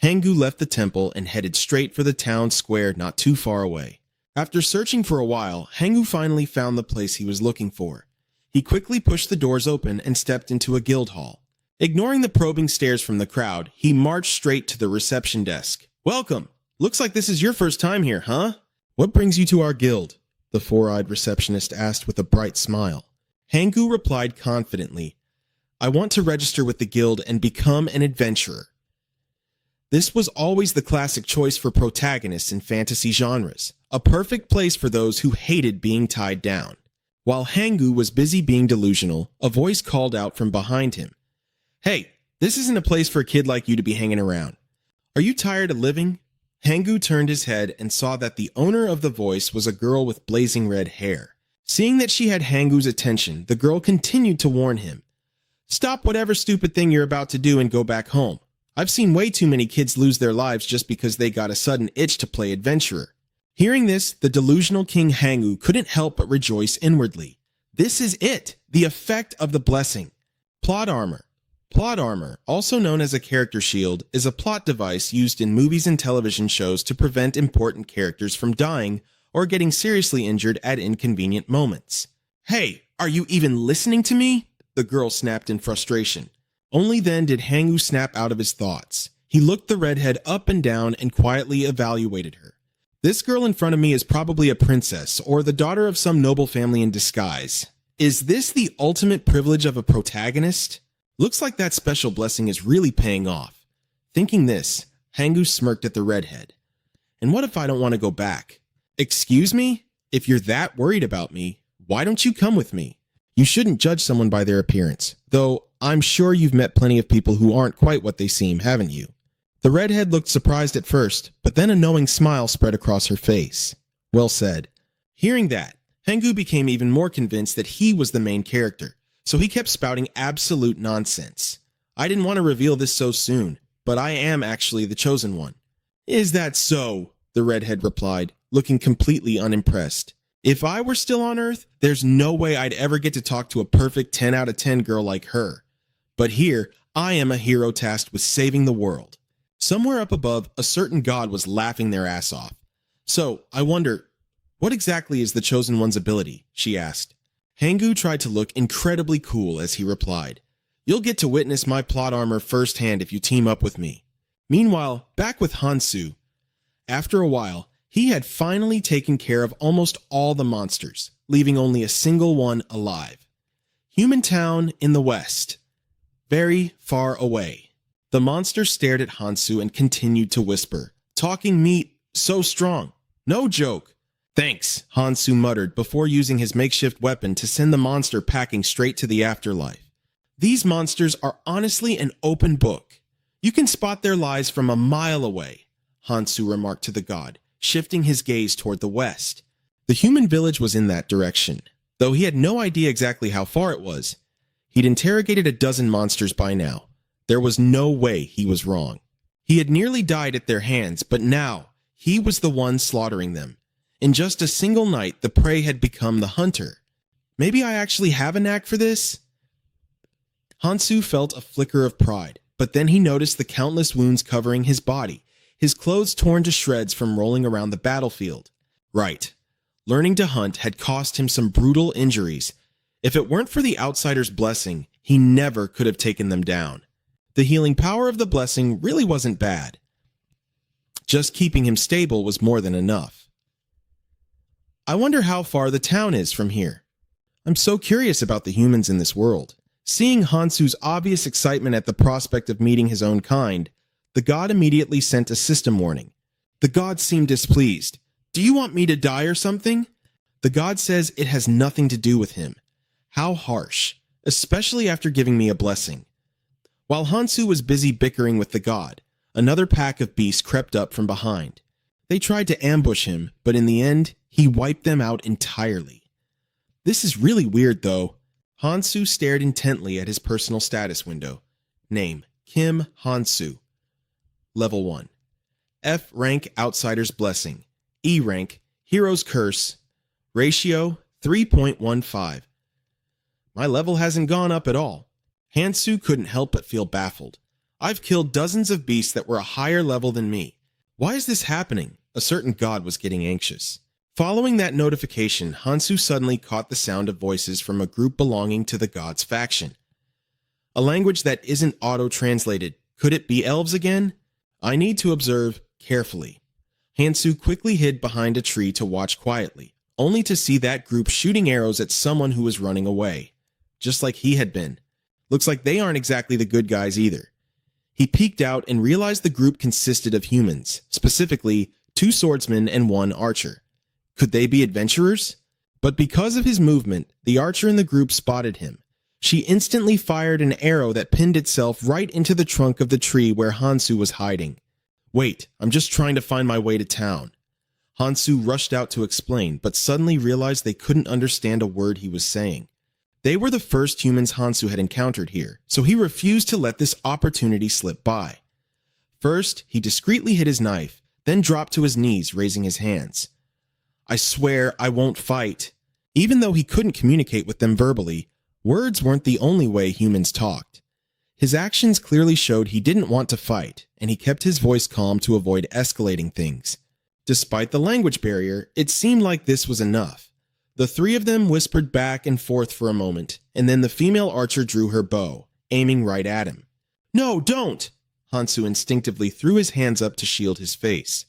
Hangu left the temple and headed straight for the town square not too far away. After searching for a while, Hangu finally found the place he was looking for. He quickly pushed the doors open and stepped into a guild hall. Ignoring the probing stares from the crowd, he marched straight to the reception desk. "Welcome! Looks like this is your first time here, huh? What brings you to our guild?" the four-eyed receptionist asked with a bright smile. Hangu replied confidently, "I want to register with the guild and become an adventurer." This was always the classic choice for protagonists in fantasy genres, a perfect place for those who hated being tied down. While Hangu was busy being delusional, a voice called out from behind him, "Hey, this isn't a place for a kid like you to be hanging around. Are you tired of living?" Hangu turned his head and saw that the owner of the voice was a girl with blazing red hair. Seeing that she had Hangu's attention, the girl continued to warn him, "Stop whatever stupid thing you're about to do and go back home. I've seen way too many kids lose their lives just because they got a sudden itch to play adventurer." Hearing this, the delusional King Hangu couldn't help but rejoice inwardly. This is it, the effect of the blessing. Plot armor. Plot armor, also known as a character shield, is a plot device used in movies and television shows to prevent important characters from dying or getting seriously injured at inconvenient moments. "Hey, are you even listening to me?" the girl snapped in frustration. Only then did Hangu snap out of his thoughts. He looked the redhead up and down and quietly evaluated her. "This girl in front of me is probably a princess or the daughter of some noble family in disguise. Is this the ultimate privilege of a protagonist? Looks like that special blessing is really paying off." Thinking this, Hangu smirked at the redhead. "And what if I don't want to go back?" "Excuse me? If you're that worried about me, why don't you come with me? You shouldn't judge someone by their appearance, though I'm sure you've met plenty of people who aren't quite what they seem, haven't you?" The redhead looked surprised at first, but then a knowing smile spread across her face. Well said. Hearing that, Hangu became even more convinced that he was the main character, so he kept spouting absolute nonsense. "I didn't want to reveal this so soon, but I am actually the chosen one." "Is that so?" the redhead replied, looking completely unimpressed. "If I were still on Earth, there's no way I'd ever get to talk to a perfect 10 out of 10 girl like her. But here, I am a hero tasked with saving the world." Somewhere up above, a certain god was laughing their ass off. "So, I wonder, what exactly is the Chosen One's ability?" she asked. Hangu tried to look incredibly cool as he replied, "You'll get to witness my plot armor firsthand if you team up with me." Meanwhile, back with Hansu. After a while, he had finally taken care of almost all the monsters, leaving only a single one alive. Human town in the west. Very far away. The monster stared at Hansu and continued to whisper, "Talking meat, so strong. No joke." "Thanks," Hansu muttered before using his makeshift weapon to send the monster packing straight to the afterlife. "These monsters are honestly an open book. You can spot their lies from a mile away," Hansu remarked to the god, shifting his gaze toward the west. The human village was in that direction, though he had no idea exactly how far it was. He'd interrogated a dozen monsters by now. There was no way he was wrong. He had nearly died at their hands, but now he was the one slaughtering them. In just a single night, the prey had become the hunter. Maybe I actually have a knack for this? Hansu felt a flicker of pride, but then he noticed the countless wounds covering his body, his clothes torn to shreds from rolling around the battlefield. Right. Learning to hunt had cost him some brutal injuries. If it weren't for the outsider's blessing, he never could have taken them down. The healing power of the blessing really wasn't bad. Just keeping him stable was more than enough. I wonder how far the town is from here. I'm so curious about the humans in this world. Seeing Hansu's obvious excitement at the prospect of meeting his own kind, the god immediately sent a system warning. The god seemed displeased. Do you want me to die or something? The god says it has nothing to do with him. How harsh, especially after giving me a blessing. While Hansu was busy bickering with the god, another pack of beasts crept up from behind. They tried to ambush him, but in the end, he wiped them out entirely. This is really weird, though. Hansu stared intently at his personal status window. Name: Kim Hansu. Level 1. F rank Outsider's Blessing. E rank Hero's Curse. Ratio 3.15. My level hasn't gone up at all. Hansu couldn't help but feel baffled. I've killed dozens of beasts that were a higher level than me. Why is this happening? A certain god was getting anxious. Following that notification, Hansu suddenly caught the sound of voices from a group belonging to the god's faction. A language that isn't auto-translated. Could it be elves again? I need to observe carefully. Hansu quickly hid behind a tree to watch quietly, only to see that group shooting arrows at someone who was running away. Just like he had been. Looks like they aren't exactly the good guys either. He peeked out and realized the group consisted of humans, specifically 2 swordsmen and 1 archer. Could they be adventurers? But because of his movement, the archer in the group spotted him. She instantly fired an arrow that pinned itself right into the trunk of the tree where Hansu was hiding. Wait, I'm just trying to find my way to town. Hansu rushed out to explain, but suddenly realized they couldn't understand a word he was saying. They were the first humans Hansu had encountered here, so he refused to let this opportunity slip by. First, he discreetly hid his knife, then dropped to his knees, raising his hands. I swear I won't fight. Even though he couldn't communicate with them verbally, words weren't the only way humans talked. His actions clearly showed he didn't want to fight, and he kept his voice calm to avoid escalating things. Despite the language barrier, it seemed like this was enough. The 3 of them whispered back and forth for a moment, and then the female archer drew her bow, aiming right at him. No, don't! Hansu instinctively threw his hands up to shield his face.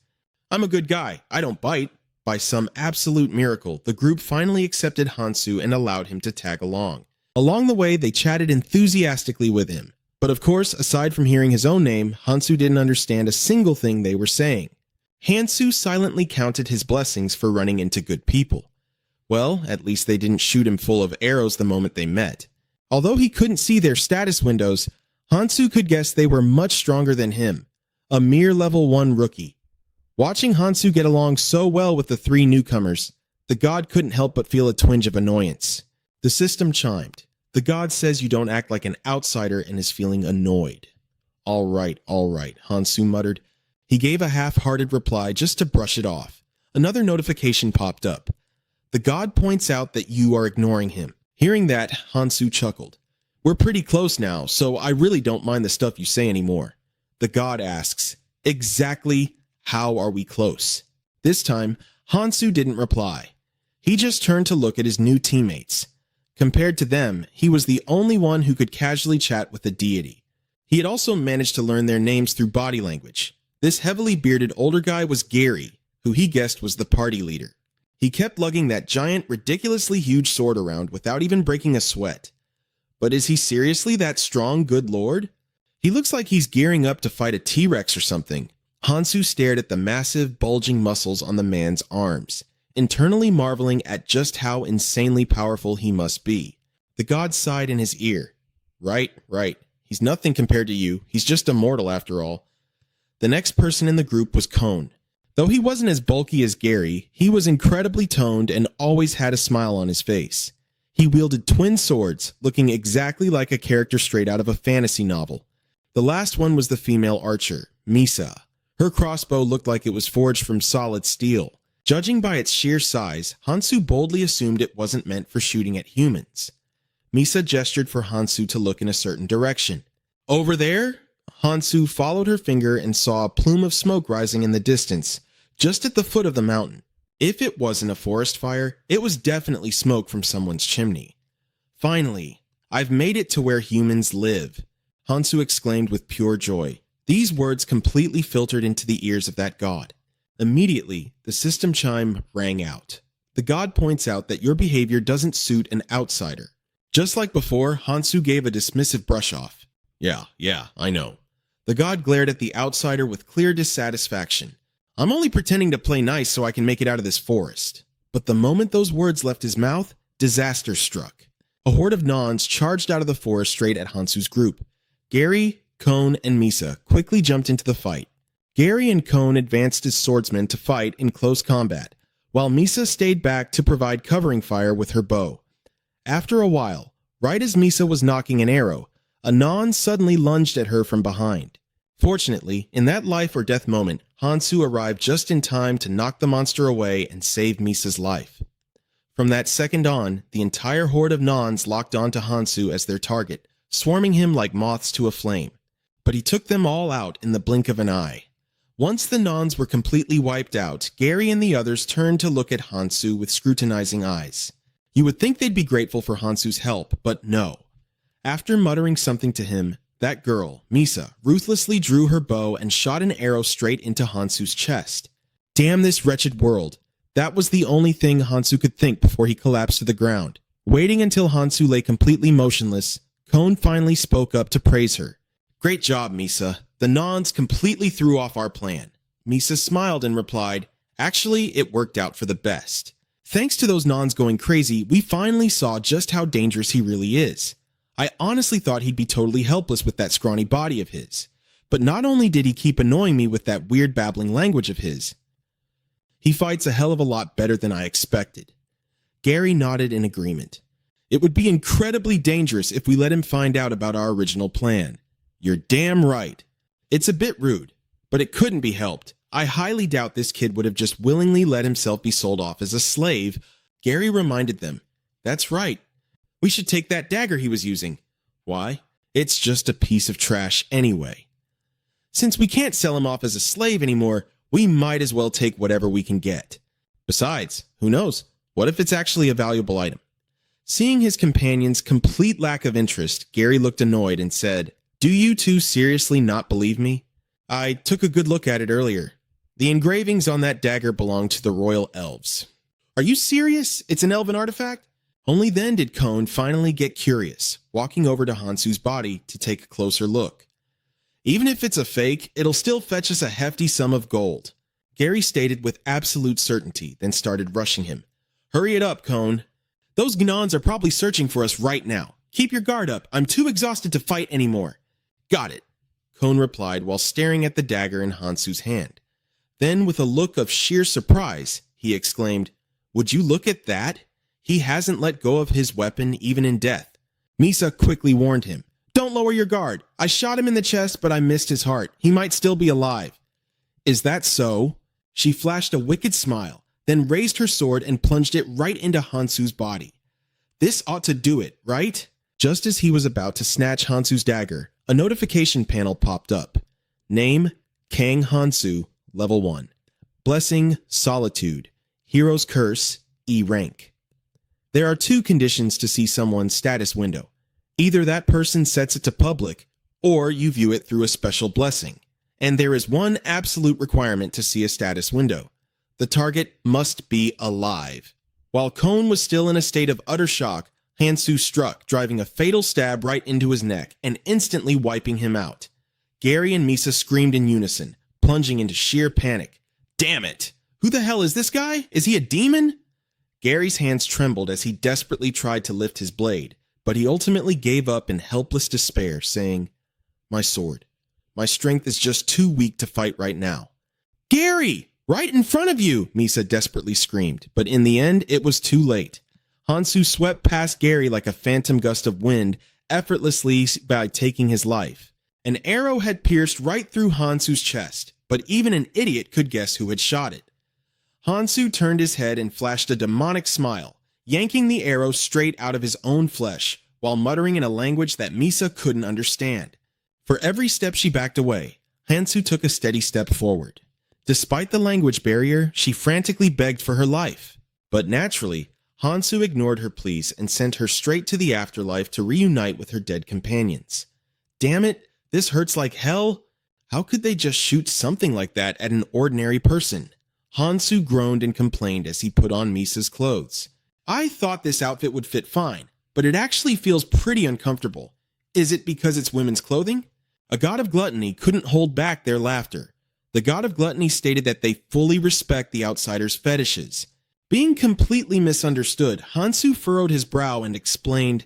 I'm a good guy, I don't bite. By some absolute miracle, the group finally accepted Hansu and allowed him to tag along. Along the way, they chatted enthusiastically with him. But of course, aside from hearing his own name, Hansu didn't understand a single thing they were saying. Hansu silently counted his blessings for running into good people. Well, at least they didn't shoot him full of arrows the moment they met. Although he couldn't see their status windows, Hansu could guess they were much stronger than him, a mere level 1 rookie. Watching Hansu get along so well with the 3 newcomers, the god couldn't help but feel a twinge of annoyance. The system chimed. The god says you don't act like an outsider and is feeling annoyed. All right, Hansu muttered. He gave a half-hearted reply just to brush it off. Another notification popped up. The god points out that you are ignoring him. Hearing that, Hansu chuckled. We're pretty close now, so I really don't mind the stuff you say anymore. The god asks, exactly how are we close? This time, Hansu didn't reply. He just turned to look at his new teammates. Compared to them, he was the only one who could casually chat with a deity. He had also managed to learn their names through body language. This heavily bearded older guy was Gary, who he guessed was the party leader. He kept lugging that giant, ridiculously huge sword around without even breaking a sweat. But is he seriously that strong, good lord? He looks like he's gearing up to fight a T-Rex or something. Hansu stared at the massive, bulging muscles on the man's arms, internally marveling at just how insanely powerful he must be. The god sighed in his ear. Right. He's nothing compared to you. He's just a mortal after all. The next person in the group was Cone. Though he wasn't as bulky as Gary, he was incredibly toned and always had a smile on his face. He wielded twin swords, looking exactly like a character straight out of a fantasy novel. The last one was the female archer, Misa. Her crossbow looked like it was forged from solid steel. Judging by its sheer size, Hansu boldly assumed it wasn't meant for shooting at humans. Misa gestured for Hansu to look in a certain direction. Over there? Hansu followed her finger and saw a plume of smoke rising in the distance, just at the foot of the mountain. If it wasn't a forest fire, it was definitely smoke from someone's chimney. Finally, I've made it to where humans live, Hansu exclaimed with pure joy. These words completely filtered into the ears of that god. Immediately, the system chime rang out. The god points out that your behavior doesn't suit an outsider. Just like before, Hansu gave a dismissive brush off. Yeah, I know. The god glared at the outsider with clear dissatisfaction. I'm only pretending to play nice so I can make it out of this forest. But the moment those words left his mouth, disaster struck. A horde of Nons charged out of the forest straight at Hansu's group. Gary, Kone, and Misa quickly jumped into the fight. Gary and Kone advanced as swordsmen to fight in close combat, while Misa stayed back to provide covering fire with her bow. After a while, right as Misa was knocking an arrow, a Non suddenly lunged at her from behind. Fortunately, in that life or death moment, Hansu arrived just in time to knock the monster away and save Misa's life. From that second on, the entire horde of Nons locked onto Hansu as their target, swarming him like moths to a flame. But he took them all out in the blink of an eye. Once the Nons were completely wiped out, Gary and the others turned to look at Hansu with scrutinizing eyes. You would think they'd be grateful for Hansu's help, but no. After muttering something to him, that girl, Misa, ruthlessly drew her bow and shot an arrow straight into Hansu's chest. Damn this wretched world. That was the only thing Hansu could think before he collapsed to the ground. Waiting until Hansu lay completely motionless, Kone finally spoke up to praise her. Great job, Misa. The Nons completely threw off our plan. Misa smiled and replied, actually, it worked out for the best. Thanks to those Nons going crazy, we finally saw just how dangerous he really is. I honestly thought he'd be totally helpless with that scrawny body of his. But not only did he keep annoying me with that weird babbling language of his, he fights a hell of a lot better than I expected. Gary nodded in agreement. It would be incredibly dangerous if we let him find out about our original plan. You're damn right. It's a bit rude, but it couldn't be helped. I highly doubt this kid would have just willingly let himself be sold off as a slave. Gary reminded them, that's right. We should take that dagger he was using. Why? It's just a piece of trash anyway. Since we can't sell him off as a slave anymore, we might as well take whatever we can get. Besides, who knows? What if it's actually a valuable item? Seeing his companion's complete lack of interest, Gary looked annoyed and said, do you two seriously not believe me? I took a good look at it earlier. The engravings on that dagger belong to the royal elves. Are you serious? It's an elven artifact? Only then did Kone finally get curious, walking over to Hansu's body to take a closer look. Even if it's a fake, it'll still fetch us a hefty sum of gold, Gary stated with absolute certainty, then started rushing him. Hurry it up, Kone. Those Gnons are probably searching for us right now. Keep your guard up. I'm too exhausted to fight anymore. Got it, Kone replied while staring at the dagger in Hansu's hand. Then, with a look of sheer surprise, he exclaimed, would you look at that? He hasn't let go of his weapon even in death. Misa quickly warned him. Don't lower your guard. I shot him in the chest, but I missed his heart. He might still be alive. Is that so? She flashed a wicked smile, then raised her sword and plunged it right into Hansu's body. This ought to do it, right? Just as he was about to snatch Hansu's dagger, a notification panel popped up. Name, Kang Hansu, Level 1. Blessing, Solitude. Hero's Curse, E rank. There are two conditions to see someone's status window. Either that person sets it to public, or you view it through a special blessing. And there is one absolute requirement to see a status window. The target must be alive. While Kone was still in a state of utter shock, Hansu struck, driving a fatal stab right into his neck and instantly wiping him out. Gary and Misa screamed in unison, plunging into sheer panic. Damn it! Who the hell is this guy? Is he a demon? Gary's hands trembled as he desperately tried to lift his blade, but he ultimately gave up in helpless despair, saying, my sword. My strength is just too weak to fight right now. Gary! Right in front of you! Misa desperately screamed, but in the end, it was too late. Hansu swept past Gary like a phantom gust of wind, effortlessly by taking his life. An arrow had pierced right through Hansu's chest, but even an idiot could guess who had shot it. Hansu turned his head and flashed a demonic smile, yanking the arrow straight out of his own flesh, while muttering in a language that Misa couldn't understand. For every step she backed away, Hansu took a steady step forward. Despite the language barrier, she frantically begged for her life. But naturally, Hansu ignored her pleas and sent her straight to the afterlife to reunite with her dead companions. Damn it, this hurts like hell. How could they just shoot something like that at an ordinary person? Hansu groaned and complained as he put on Misa's clothes. I thought this outfit would fit fine, but it actually feels pretty uncomfortable. Is it because it's women's clothing? A god of gluttony couldn't hold back their laughter. The god of gluttony stated that they fully respect the outsider's fetishes. Being completely misunderstood, Hansu furrowed his brow and explained,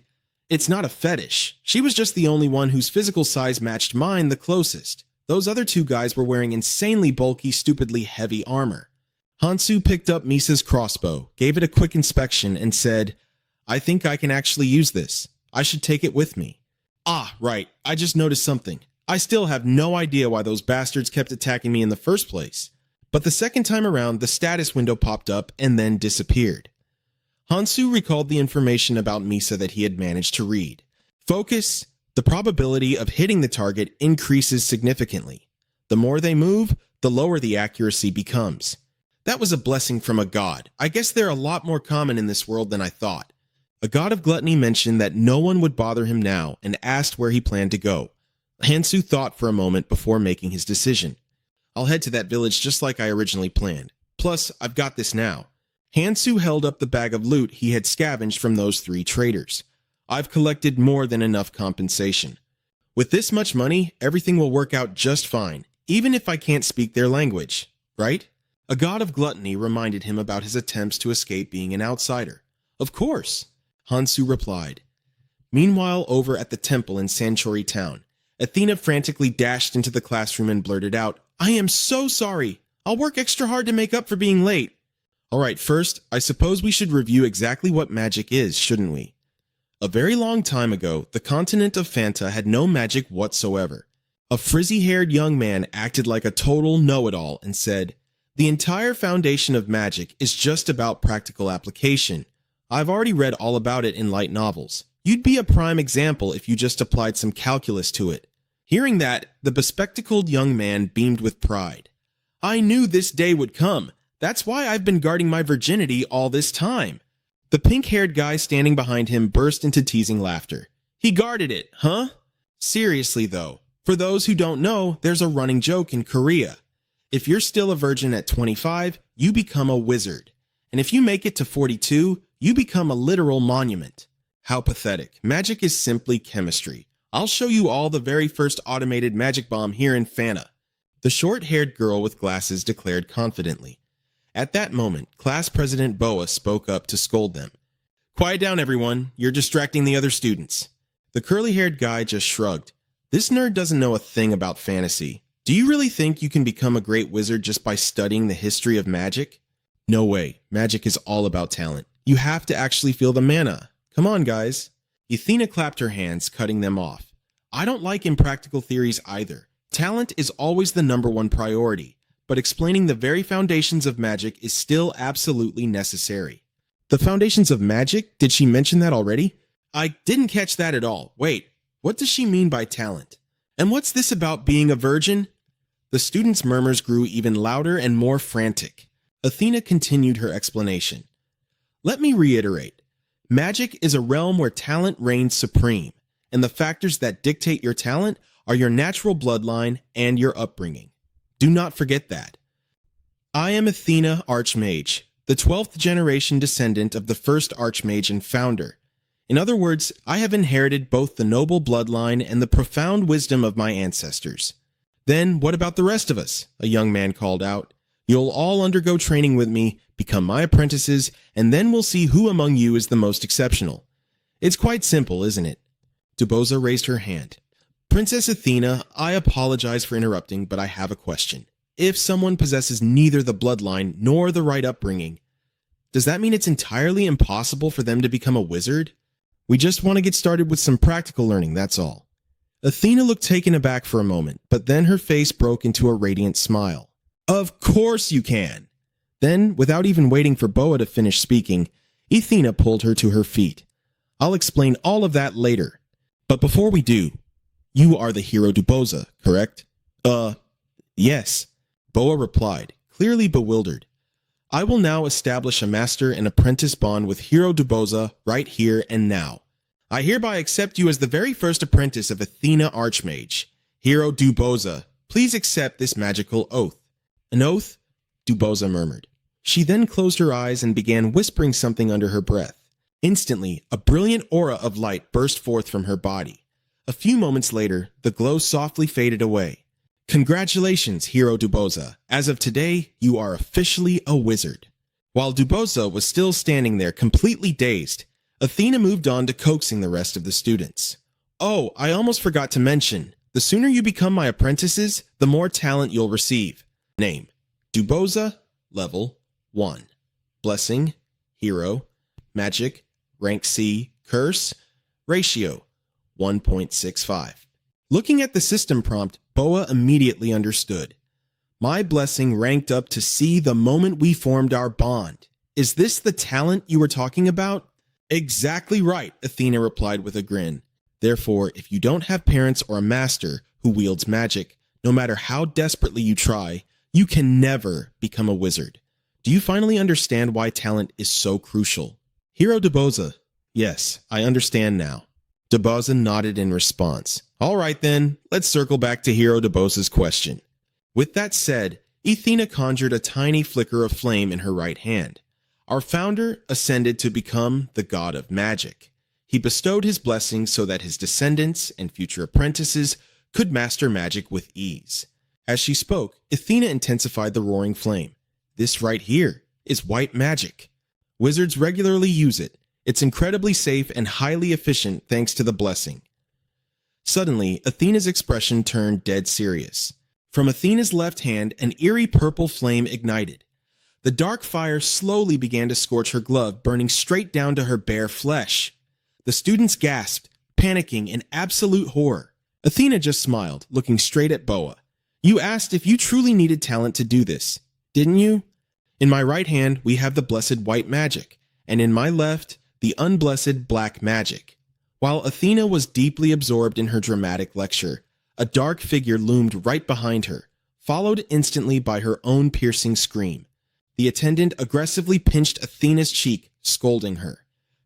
"It's not a fetish. She was just the only one whose physical size matched mine the closest. Those other two guys were wearing insanely bulky, stupidly heavy armor." Hansu picked up Misa's crossbow, gave it a quick inspection, and said, "I think I can actually use this. I should take it with me." "Ah, right, I just noticed something. I still have no idea why those bastards kept attacking me in the first place." But the second time around, the status window popped up and then disappeared. Hansu recalled the information about Misa that he had managed to read. Focus, the probability of hitting the target increases significantly. The more they move, the lower the accuracy becomes. That was a blessing from a god. I guess they're a lot more common in this world than I thought. A god of gluttony mentioned that no one would bother him now and asked where he planned to go. Hansu thought for a moment before making his decision. "I'll head to that village just like I originally planned. Plus, I've got this now." Hansu held up the bag of loot he had scavenged from those 3 traders. "I've collected more than enough compensation. With this much money, everything will work out just fine, even if I can't speak their language, right?" A god of gluttony reminded him about his attempts to escape being an outsider. "Of course," Hansu replied. Meanwhile, over at the temple in Sanchori town, Athena frantically dashed into the classroom and blurted out, "I am so sorry. I'll work extra hard to make up for being late." "Alright, first, I suppose we should review exactly what magic is, shouldn't we?" A very long time ago, the continent of Fanta had no magic whatsoever. A frizzy-haired young man acted like a total know-it-all and said, "The entire foundation of magic is just about practical application. I've already read all about it in light novels. You'd be a prime example if you just applied some calculus to it." Hearing that, the bespectacled young man beamed with pride. "I knew this day would come. That's why I've been guarding my virginity all this time." The pink-haired guy standing behind him burst into teasing laughter. "He guarded it, huh?" Seriously though, for those who don't know, there's a running joke in Korea. If you're still a virgin at 25, you become a wizard. And if you make it to 42, you become a literal monument. How pathetic. Magic is simply chemistry. I'll show you all the very first automated magic bomb here in Fana. The short-haired girl with glasses declared confidently. At that moment, class president Boa spoke up to scold them. "Quiet down, everyone. You're distracting the other students." The curly-haired guy just shrugged. "This nerd doesn't know a thing about fantasy. Do you really think you can become a great wizard just by studying the history of magic? No way. Magic is all about talent. You have to actually feel the mana. Come on, guys." Athena clapped her hands, cutting them off. "I don't like impractical theories either. Talent is always the #1 priority, but explaining the very foundations of magic is still absolutely necessary." The foundations of magic? Did she mention that already? I didn't catch that at all. Wait, what does she mean by talent? And what's this about being a virgin? The students' murmurs grew even louder and more frantic. Athena continued her explanation. "Let me reiterate. Magic is a realm where talent reigns supreme, and the factors that dictate your talent are your natural bloodline and your upbringing. Do not forget that. I am Athena Archmage, the 12th generation descendant of the first Archmage and founder. In other words, I have inherited both the noble bloodline and the profound wisdom of my ancestors." "Then what about the rest of us?" a young man called out. "You'll all undergo training with me, become my apprentices, and then we'll see who among you is the most exceptional. It's quite simple, isn't it?" Duboza raised her hand. "Princess Athena, I apologize for interrupting, but I have a question. If someone possesses neither the bloodline nor the right upbringing, does that mean it's entirely impossible for them to become a wizard? We just want to get started with some practical learning, that's all." Athena looked taken aback for a moment, but then her face broke into a radiant smile. "Of course you can!" Then, without even waiting for Boa to finish speaking, Athena pulled her to her feet. "I'll explain all of that later. But before we do, you are the hero Duboza, correct?" Yes," Boa replied, clearly bewildered. "I will now establish a master and apprentice bond with Hero Duboza right here and now. I hereby accept you as the very first apprentice of Athena Archmage. Hero Duboza, please accept this magical oath." "An oath?" Duboza murmured. She then closed her eyes and began whispering something under her breath. Instantly, a brilliant aura of light burst forth from her body. A few moments later, the glow softly faded away. Congratulations, Hero Duboza. As of today, you are officially a wizard. While Duboza was still standing there completely dazed, Athena moved on to coaxing the rest of the students. Oh, I almost forgot to mention, the sooner you become my apprentices, the more talent you'll receive. Name: Duboza, level 1. Blessing, hero, magic, rank C, curse, ratio 1.65. Looking at the system prompt, Boa immediately understood. My blessing ranked up to C the moment we formed our bond. Is this the talent you were talking about? Exactly right, Athena replied with a grin. Therefore, if you don't have parents or a master who wields magic, no matter how desperately you try, you can never become a wizard. Do you finally understand why talent is so crucial? Hero Duboza. Yes, I understand now. Duboza nodded in response. All right then, let's circle back to Hero Duboza's question. With that said, Athena conjured a tiny flicker of flame in her right hand. Our founder ascended to become the god of magic. He bestowed his blessings so that his descendants and future apprentices could master magic with ease. As she spoke, Athena intensified the roaring flame. This right here is white magic. Wizards regularly use it. It's incredibly safe and highly efficient thanks to the blessing. Suddenly, Athena's expression turned dead serious. From Athena's left hand, an eerie purple flame ignited. The dark fire slowly began to scorch her glove, burning straight down to her bare flesh. The students gasped, panicking in absolute horror. Athena just smiled, looking straight at Boa. You asked if you truly needed talent to do this, didn't you? In my right hand, we have the blessed white magic, and in my left, the unblessed black magic. While Athena was deeply absorbed in her dramatic lecture, a dark figure loomed right behind her, followed instantly by her own piercing scream. The attendant aggressively pinched Athena's cheek, scolding her.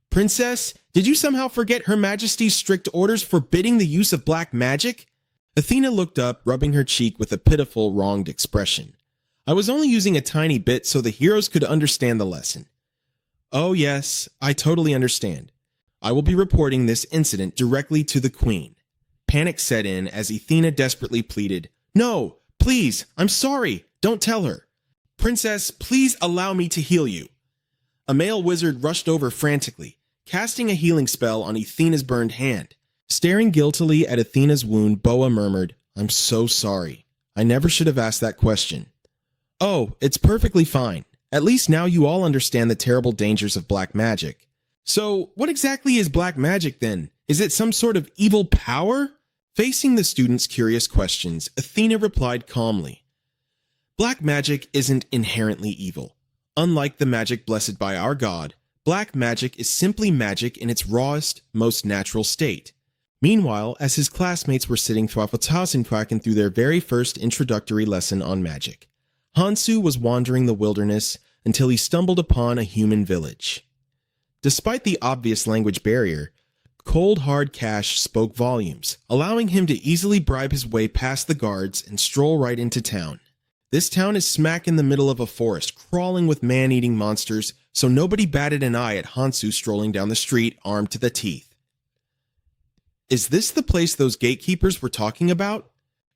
Princess, did you somehow forget Her Majesty's strict orders forbidding the use of black magic? Athena looked up, rubbing her cheek with a pitiful, wronged expression. I was only using a tiny bit so the heroes could understand the lesson. Oh yes, I totally understand. I will be reporting this incident directly to the queen. Panic set in as Athena desperately pleaded, No, please, I'm sorry, don't tell her. Princess, please allow me to heal you. A male wizard rushed over frantically, casting a healing spell on Athena's burned hand. Staring guiltily at Athena's wound, Boa murmured, I'm so sorry. I never should have asked that question. Oh, it's perfectly fine. At least now you all understand the terrible dangers of black magic. So, what exactly is black magic then? Is it some sort of evil power? Facing the students' curious questions, Athena replied calmly. Black magic isn't inherently evil. Unlike the magic blessed by our god, black magic is simply magic in its rawest, most natural state. Meanwhile, as his classmates were sitting through their very first introductory lesson on magic, Hansu was wandering the wilderness until he stumbled upon a human village. Despite the obvious language barrier, cold hard cash spoke volumes, allowing him to easily bribe his way past the guards and stroll right into town. This town is smack in the middle of a forest, crawling with man-eating monsters, so nobody batted an eye at Hansu strolling down the street, armed to the teeth. Is this the place those gatekeepers were talking about?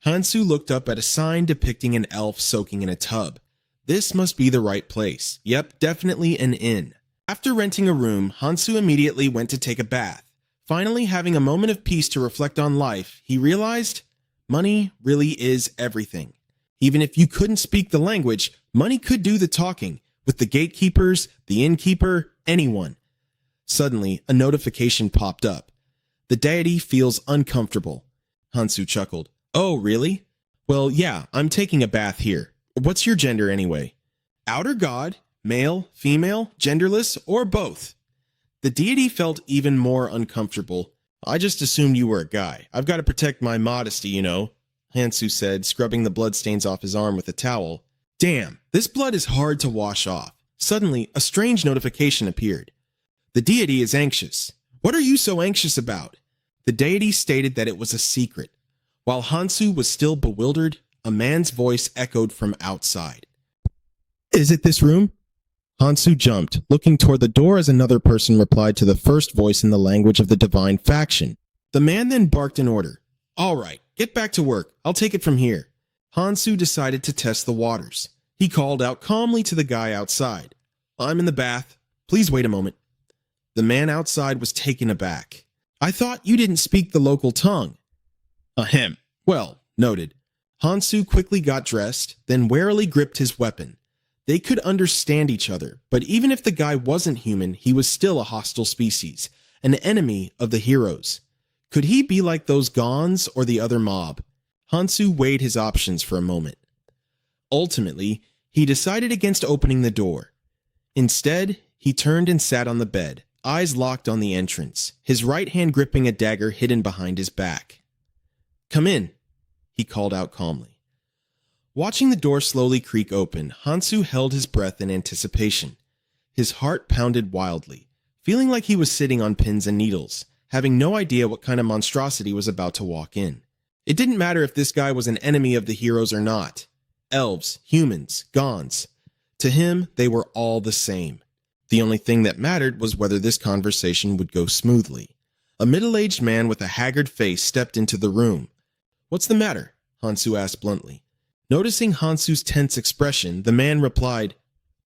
Hansu looked up at a sign depicting an elf soaking in a tub. This must be the right place. Yep, definitely an inn. After renting a room, Hansu immediately went to take a bath. Finally, having a moment of peace to reflect on life, he realized money really is everything. Even if you couldn't speak the language, money could do the talking, with the gatekeepers, the innkeeper, anyone. Suddenly, a notification popped up. The deity feels uncomfortable. Hansu chuckled. Oh, really? Well, yeah, I'm taking a bath here. What's your gender anyway? Outer god, male, female, genderless, or both? The deity felt even more uncomfortable. I just assumed you were a guy. I've got to protect my modesty, you know, Hansu said, scrubbing the bloodstains off his arm with a towel. Damn, this blood is hard to wash off. Suddenly, a strange notification appeared. The deity is anxious. What are you so anxious about? The deity stated that it was a secret. While Hansu was still bewildered, a man's voice echoed from outside. Is it this room? Hansu jumped, looking toward the door as another person replied to the first voice in the language of the divine faction. The man then barked an order. All right, get back to work. I'll take it from here. Hansu decided to test the waters. He called out calmly to the guy outside. "I'm in the bath. Please wait a moment." The man outside was taken aback. "I thought you didn't speak the local tongue." "Ahem. Well, noted." Hansu quickly got dressed, then warily gripped his weapon. They could understand each other, but even if the guy wasn't human, he was still a hostile species, an enemy of the heroes. Could he be like those Gons or the other mob? Hansu weighed his options for a moment. Ultimately, he decided against opening the door. Instead, he turned and sat on the bed, eyes locked on the entrance, his right hand gripping a dagger hidden behind his back. "Come in," he called out calmly. Watching the door slowly creak open, Hansu held his breath in anticipation. His heart pounded wildly, feeling like he was sitting on pins and needles, having no idea what kind of monstrosity was about to walk in. It didn't matter if this guy was an enemy of the heroes or not. Elves, humans, Gons. To him, they were all the same. The only thing that mattered was whether this conversation would go smoothly. A middle-aged man with a haggard face stepped into the room. "What's the matter?" Hansu asked bluntly. Noticing Hansu's tense expression, the man replied,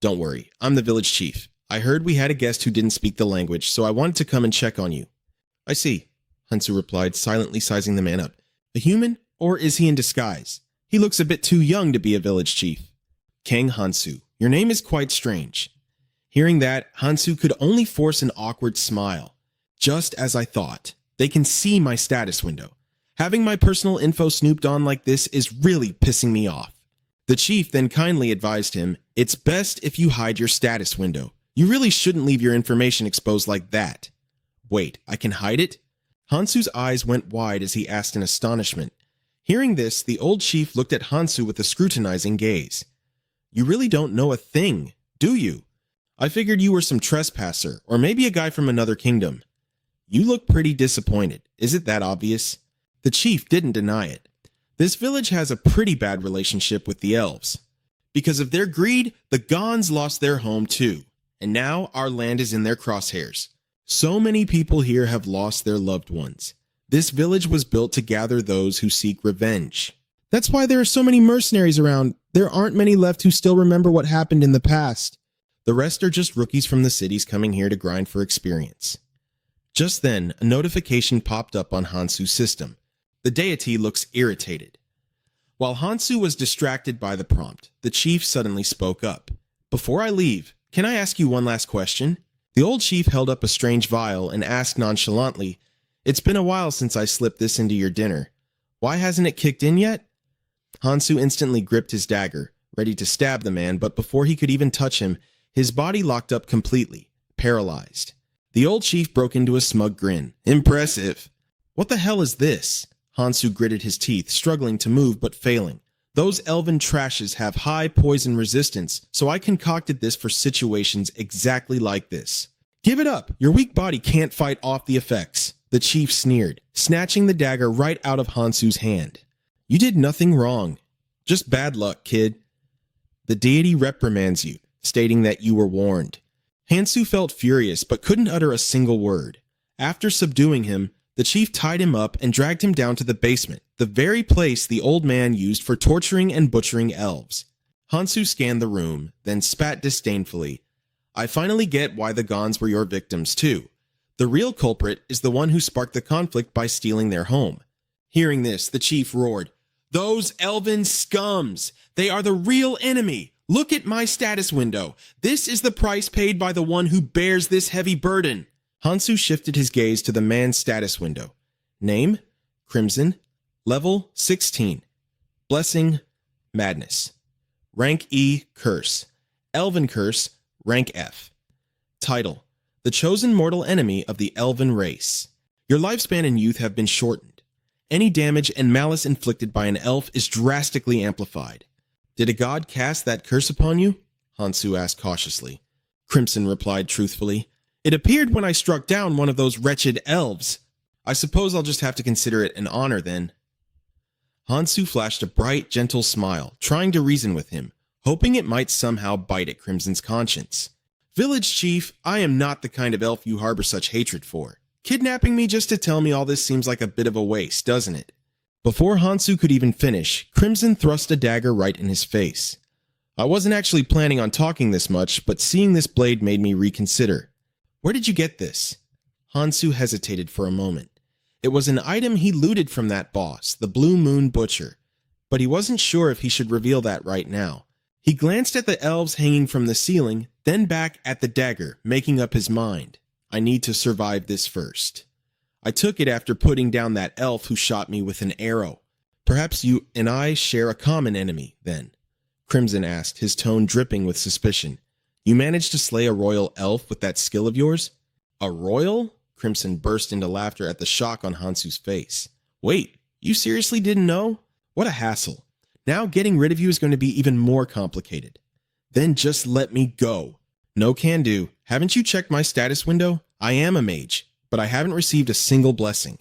"Don't worry, I'm the village chief. I heard we had a guest who didn't speak the language, so I wanted to come and check on you." "I see," Hansu replied, silently sizing the man up. "A human, or is he in disguise? He looks a bit too young to be a village chief." "King Hansu, your name is quite strange." Hearing that, Hansu could only force an awkward smile. "Just as I thought. They can see my status window. Having my personal info snooped on like this is really pissing me off." The chief then kindly advised him, "It's best if you hide your status window. You really shouldn't leave your information exposed like that." "Wait, I can hide it?" Hansu's eyes went wide as he asked in astonishment. Hearing this, the old chief looked at Hansu with a scrutinizing gaze. "You really don't know a thing, do you? I figured you were some trespasser, or maybe a guy from another kingdom. You look pretty disappointed. Is it that obvious?" The chief didn't deny it. This village has a pretty bad relationship with the elves. Because of their greed, the Gons lost their home too, and now our land is in their crosshairs. So many people here have lost their loved ones. This village was built to gather those who seek revenge. That's why there are so many mercenaries around. There aren't many left who still remember what happened in the past. The rest are just rookies from the cities coming here to grind for experience. Just then, a notification popped up on Hansu's system. The deity looks irritated. While Hansu was distracted by the prompt, the chief suddenly spoke up. "Before I leave, can I ask you one last question?" The old chief held up a strange vial and asked nonchalantly, "It's been a while since I slipped this into your dinner. Why hasn't it kicked in yet?" Hansu instantly gripped his dagger, ready to stab the man, but before he could even touch him, his body locked up completely, paralyzed. The old chief broke into a smug grin. "Impressive." "What the hell is this?" Hansu gritted his teeth, struggling to move but failing. "Those elven trashes have high poison resistance, so I concocted this for situations exactly like this." "Give it up! Your weak body can't fight off the effects," the chief sneered, snatching the dagger right out of Hansu's hand. "You did nothing wrong. Just bad luck, kid." The deity reprimands you, stating that you were warned. Hansu felt furious but couldn't utter a single word. After subduing him, the chief tied him up and dragged him down to the basement, the very place the old man used for torturing and butchering elves. Hansu scanned the room, then spat disdainfully. "I finally get why the Gons were your victims too. The real culprit is the one who sparked the conflict by stealing their home." Hearing this, the chief roared, "Those elven scums! They are the real enemy! Look at my status window! This is the price paid by the one who bears this heavy burden!" Hansu shifted his gaze to the man's status window. Name, Crimson. Level, 16. Blessing, Madness. Rank E, Curse. Elven Curse, Rank F. Title, The Chosen Mortal Enemy of the Elven Race. Your lifespan and youth have been shortened. Any damage and malice inflicted by an elf is drastically amplified. Did a god cast that curse upon you? Hansu asked cautiously. Crimson replied truthfully. It appeared when I struck down one of those wretched elves. I suppose I'll just have to consider it an honor then. Hansu flashed a bright, gentle smile, trying to reason with him, hoping it might somehow bite at Crimson's conscience. Village chief, I am not the kind of elf you harbor such hatred for. Kidnapping me just to tell me all this seems like a bit of a waste, doesn't it? Before Hansu could even finish, Crimson thrust a dagger right in his face. I wasn't actually planning on talking this much, but seeing this blade made me reconsider. Where did you get this? Hansu hesitated for a moment. It was an item he looted from that boss, the Blue Moon Butcher, but he wasn't sure if he should reveal that right now. He glanced at the elves hanging from the ceiling, then back at the dagger, making up his mind. I need to survive this first. I took it after putting down that elf who shot me with an arrow. Perhaps you and I share a common enemy, then? Crimson asked, his tone dripping with suspicion. You managed to slay a royal elf with that skill of yours? A royal? Crimson burst into laughter at the shock on Hansu's face. Wait, you seriously didn't know? What a hassle. Now getting rid of you is going to be even more complicated. Then just let me go. No can do. Haven't you checked my status window? I am a mage, but I haven't received a single blessing.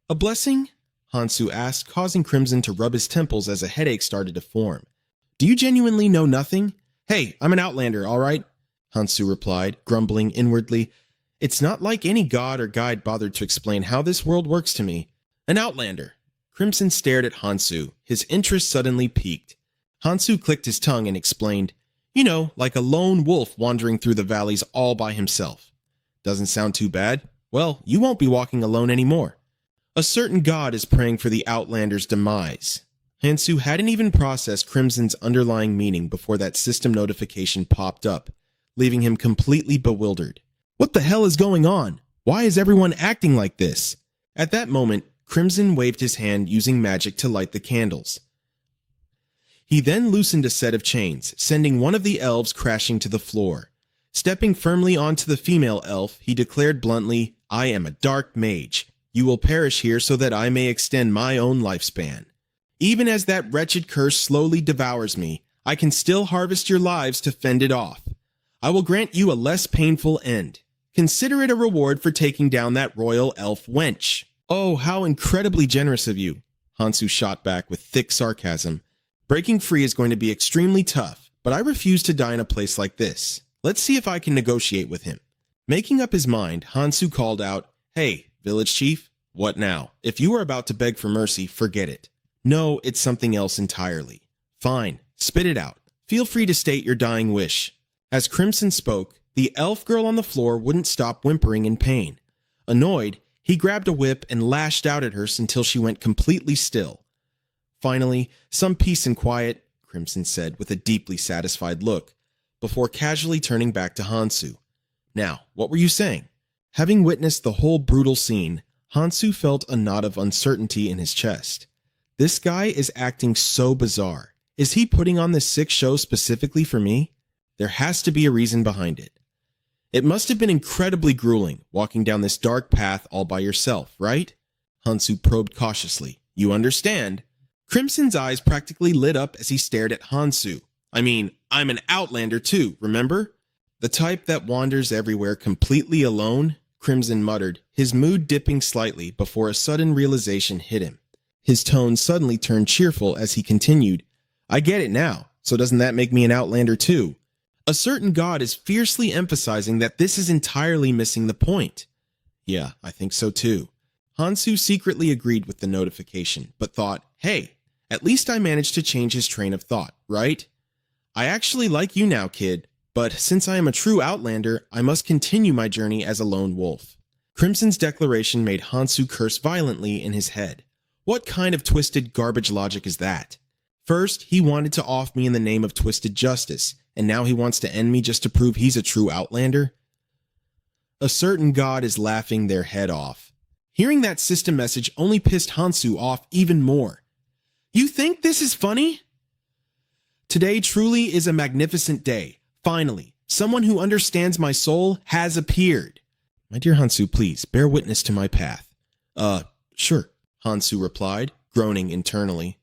A blessing? Hansu asked, causing Crimson to rub his temples as a headache started to form. Do you genuinely know nothing? Hey, I'm an outlander, all right? Hansu replied, grumbling inwardly. It's not like any god or guide bothered to explain how this world works to me. An outlander. Crimson stared at Hansu, his interest suddenly piqued. Hansu clicked his tongue and explained, You know, like a lone wolf wandering through the valleys all by himself. Doesn't sound too bad. Well, you won't be walking alone anymore. A certain god is praying for the outlander's demise. Hansu hadn't even processed Crimson's underlying meaning before that system notification popped up, leaving him completely bewildered. What the hell is going on? Why is everyone acting like this? At that moment, Crimson waved his hand using magic to light the candles. He then loosened a set of chains, sending one of the elves crashing to the floor. Stepping firmly onto the female elf, he declared bluntly, I am a dark mage. You will perish here so that I may extend my own lifespan. Even as that wretched curse slowly devours me, I can still harvest your lives to fend it off. I will grant you a less painful end. Consider it a reward for taking down that royal elf wench. Oh, how incredibly generous of you, Hansu shot back with thick sarcasm. Breaking free is going to be extremely tough, but I refuse to die in a place like this. Let's see if I can negotiate with him. Making up his mind, Hansu called out, Hey, village chief, what now? If you are about to beg for mercy, forget it. No, it's something else entirely. Fine, spit it out. Feel free to state your dying wish. As Crimson spoke, the elf girl on the floor wouldn't stop whimpering in pain. Annoyed, he grabbed a whip and lashed out at her until she went completely still. Finally, some peace and quiet, Crimson said with a deeply satisfied look, before casually turning back to Hansu. Now, what were you saying? Having witnessed the whole brutal scene, Hansu felt a knot of uncertainty in his chest. This guy is acting so bizarre. Is he putting on this sick show specifically for me? There has to be a reason behind it. It must have been incredibly grueling, walking down this dark path all by yourself, right? Hansu probed cautiously. You understand? Crimson's eyes practically lit up as he stared at Hansu. I mean, I'm an outlander too, remember? The type that wanders everywhere completely alone, Crimson muttered, his mood dipping slightly before a sudden realization hit him. His tone suddenly turned cheerful as he continued. I get it now, so doesn't that make me an outlander too? A certain god is fiercely emphasizing that this is entirely missing the point. Yeah, I think so too. Hansu secretly agreed with the notification, but thought, hey, at least I managed to change his train of thought, right? I actually like you now, kid, but since I am a true outlander, I must continue my journey as a lone wolf. Crimson's declaration made Hansu curse violently in his head. What kind of twisted garbage logic is that? First, he wanted to off me in the name of twisted justice, and now he wants to end me just to prove he's a true outlander? A certain god is laughing their head off. Hearing that system message only pissed Hansu off even more. You think this is funny? Today truly is a magnificent day. Finally, someone who understands my soul has appeared. My dear Hansu, please, bear witness to my path. Sure, Hansu replied, groaning internally.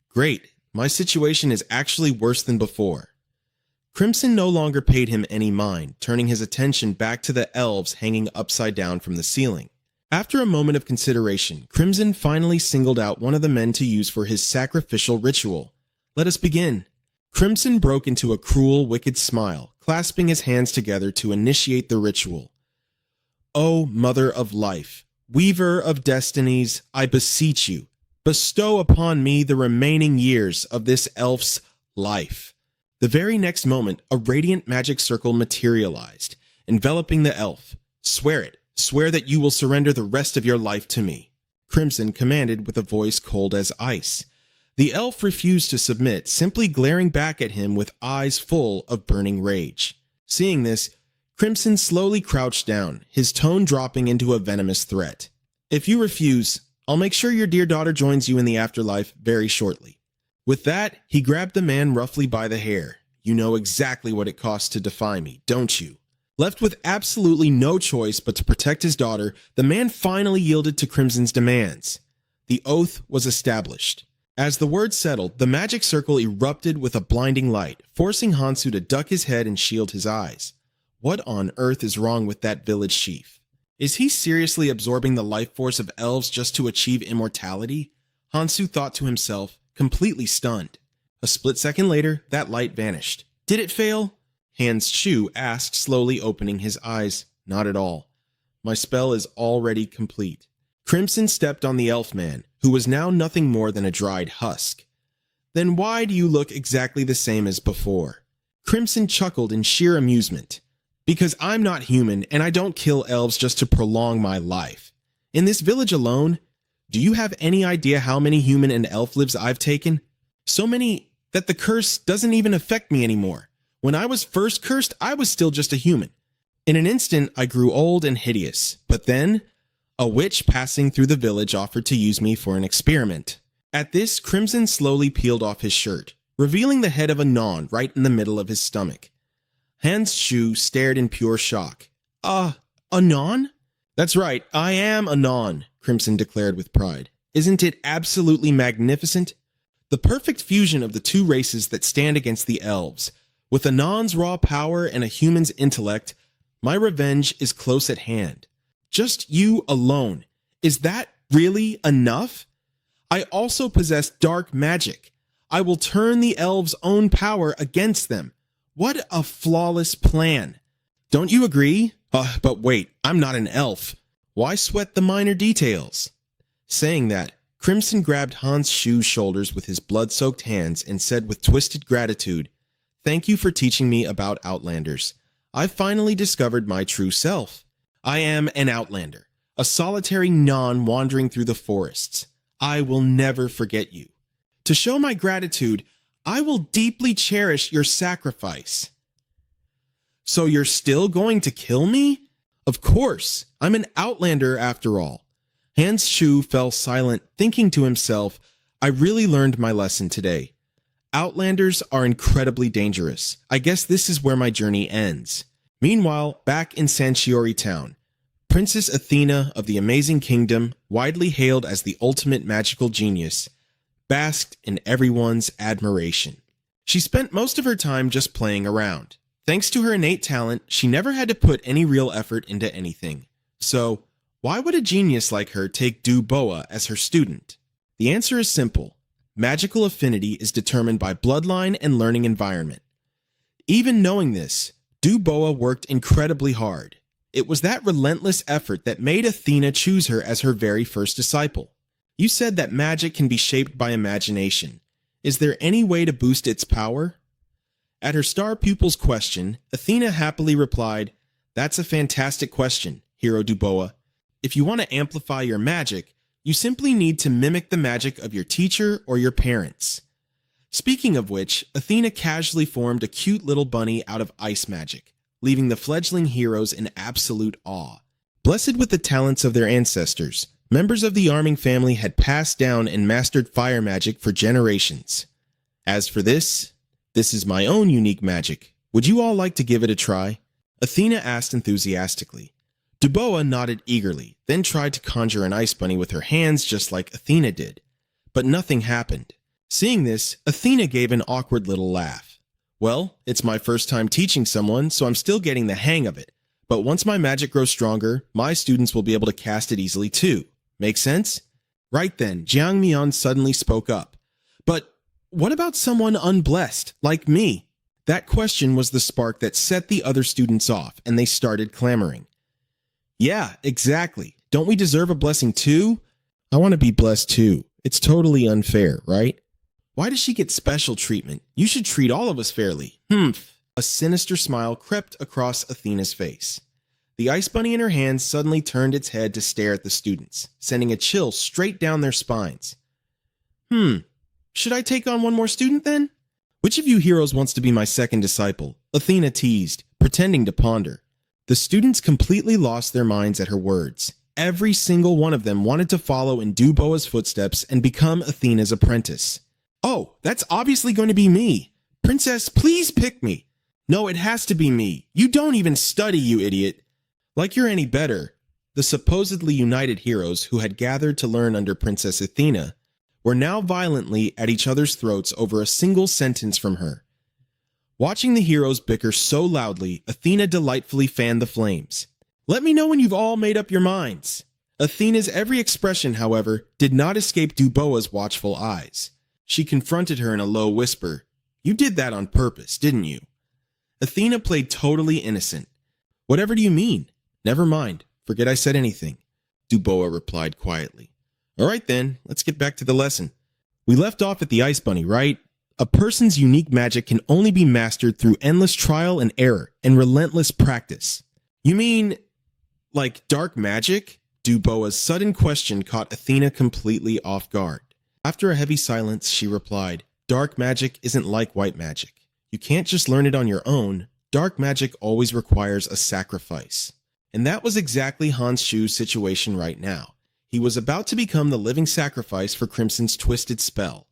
Great, my situation is actually worse than before. Crimson no longer paid him any mind, turning his attention back to the elves hanging upside down from the ceiling. After a moment of consideration, Crimson finally singled out one of the men to use for his sacrificial ritual. Let us begin. Crimson broke into a cruel, wicked smile, clasping his hands together to initiate the ritual. O Mother of Life, Weaver of Destinies, I beseech you, bestow upon me the remaining years of this elf's life. The very next moment, a radiant magic circle materialized, enveloping the elf. Swear it. Swear that you will surrender the rest of your life to me, Crimson commanded with a voice cold as ice. The elf refused to submit, simply glaring back at him with eyes full of burning rage. Seeing this, Crimson slowly crouched down, his tone dropping into a venomous threat. If you refuse, I'll make sure your dear daughter joins you in the afterlife very shortly. With that, he grabbed the man roughly by the hair. You know exactly what it costs to defy me, don't you? Left with absolutely no choice but to protect his daughter, the man finally yielded to Crimson's demands. The oath was established. As the word settled, the magic circle erupted with a blinding light, forcing Hansu to duck his head and shield his eyes. What on earth is wrong with that village chief? Is he seriously absorbing the life force of elves just to achieve immortality? Hansu thought to himself, completely stunned. A split second later, that light vanished. Did it fail? Hans Shu asked, slowly opening his eyes. Not at all. My spell is already complete. Crimson stepped on the elf man, who was now nothing more than a dried husk. Then why do you look exactly the same as before? Crimson chuckled in sheer amusement. Because I'm not human, and I don't kill elves just to prolong my life. In this village alone, do you have any idea how many human and elf lives I've taken? So many that the curse doesn't even affect me anymore. When I was first cursed, I was still just a human. In an instant, I grew old and hideous. But then, a witch passing through the village offered to use me for an experiment. At this, Crimson slowly peeled off his shirt, revealing the head of a non right in the middle of his stomach. Hans Shu stared in pure shock. A non? That's right, I am a non, Crimson declared with pride. Isn't it absolutely magnificent? The perfect fusion of the two races that stand against the elves. With a non's raw power and a human's intellect, my revenge is close at hand. Just you alone. Is that really enough? I also possess dark magic. I will turn the elves' own power against them. What a flawless plan. Don't you agree? But wait, I'm not an elf. Why sweat the minor details? Saying that, Crimson grabbed Hans Shu's shoulders with his blood-soaked hands and said with twisted gratitude, Thank you for teaching me about Outlanders. I've finally discovered my true self. I am an Outlander, a solitary non wandering through the forests. I will never forget you. To show my gratitude, I will deeply cherish your sacrifice. So you're still going to kill me? Of course, I'm an Outlander after all. Hans Shu fell silent, thinking to himself, I really learned my lesson today. Outlanders are incredibly dangerous. I guess this is where my journey ends. Meanwhile, back in Sanchiori Town, Princess Athena of the Amazing Kingdom, widely hailed as the ultimate magical genius, basked in everyone's admiration. She spent most of her time just playing around. Thanks to her innate talent, she never had to put any real effort into anything. So, why would a genius like her take Du Boa as her student? The answer is simple. Magical affinity is determined by bloodline and learning environment. Even knowing this, Du Boa worked incredibly hard. It was that relentless effort that made Athena choose her as her very first disciple. You said that magic can be shaped by imagination. Is there any way to boost its power? At her star pupil's question, Athena happily replied, That's a fantastic question, Hero Du Boa. If you want to amplify your magic, you simply need to mimic the magic of your teacher or your parents. Speaking of which, Athena casually formed a cute little bunny out of ice magic, leaving the fledgling heroes in absolute awe. Blessed with the talents of their ancestors, members of the Arming family had passed down and mastered fire magic for generations. As for this is my own unique magic. Would you all like to give it a try? Athena asked enthusiastically. Du Boa nodded eagerly, then tried to conjure an ice bunny with her hands just like Athena did. But nothing happened. Seeing this, Athena gave an awkward little laugh. Well, it's my first time teaching someone, so I'm still getting the hang of it. But once my magic grows stronger, my students will be able to cast it easily too. Make sense? Right then, Jiang Mian suddenly spoke up. But what about someone unblessed, like me? That question was the spark that set the other students off, and they started clamoring. Yeah, exactly. Don't we deserve a blessing too? I want to be blessed too. It's totally unfair, right? Why does she get special treatment? You should treat all of us fairly. Humph. A sinister smile crept across Athena's face. The ice bunny in her hands suddenly turned its head to stare at the students, sending a chill straight down their spines. Should I take on one more student then? Which of you heroes wants to be my second disciple? Athena teased, pretending to ponder. The students completely lost their minds at her words. Every single one of them wanted to follow in Duboa's footsteps and become Athena's apprentice. Oh, that's obviously going to be me. Princess, please pick me. No, it has to be me. You don't even study, you idiot. Like you're any better. The supposedly united heroes who had gathered to learn under Princess Athena were now violently at each other's throats over a single sentence from her. Watching the heroes bicker so loudly, Athena delightfully fanned the flames. Let me know when you've all made up your minds. Athena's every expression, however, did not escape Duboa's watchful eyes. She confronted her in a low whisper. You did that on purpose, didn't you? Athena played totally innocent. Whatever do you mean? Never mind. Forget I said anything. Duboa replied quietly. All right then, let's get back to the lesson. We left off at the ice bunny, right? A person's unique magic can only be mastered through endless trial and error and relentless practice. You mean, like dark magic? Duboa's sudden question caught Athena completely off guard. After a heavy silence, she replied, Dark magic isn't like white magic. You can't just learn it on your own. Dark magic always requires a sacrifice. And that was exactly Han Shu's situation right now. He was about to become the living sacrifice for Crimson's twisted spell.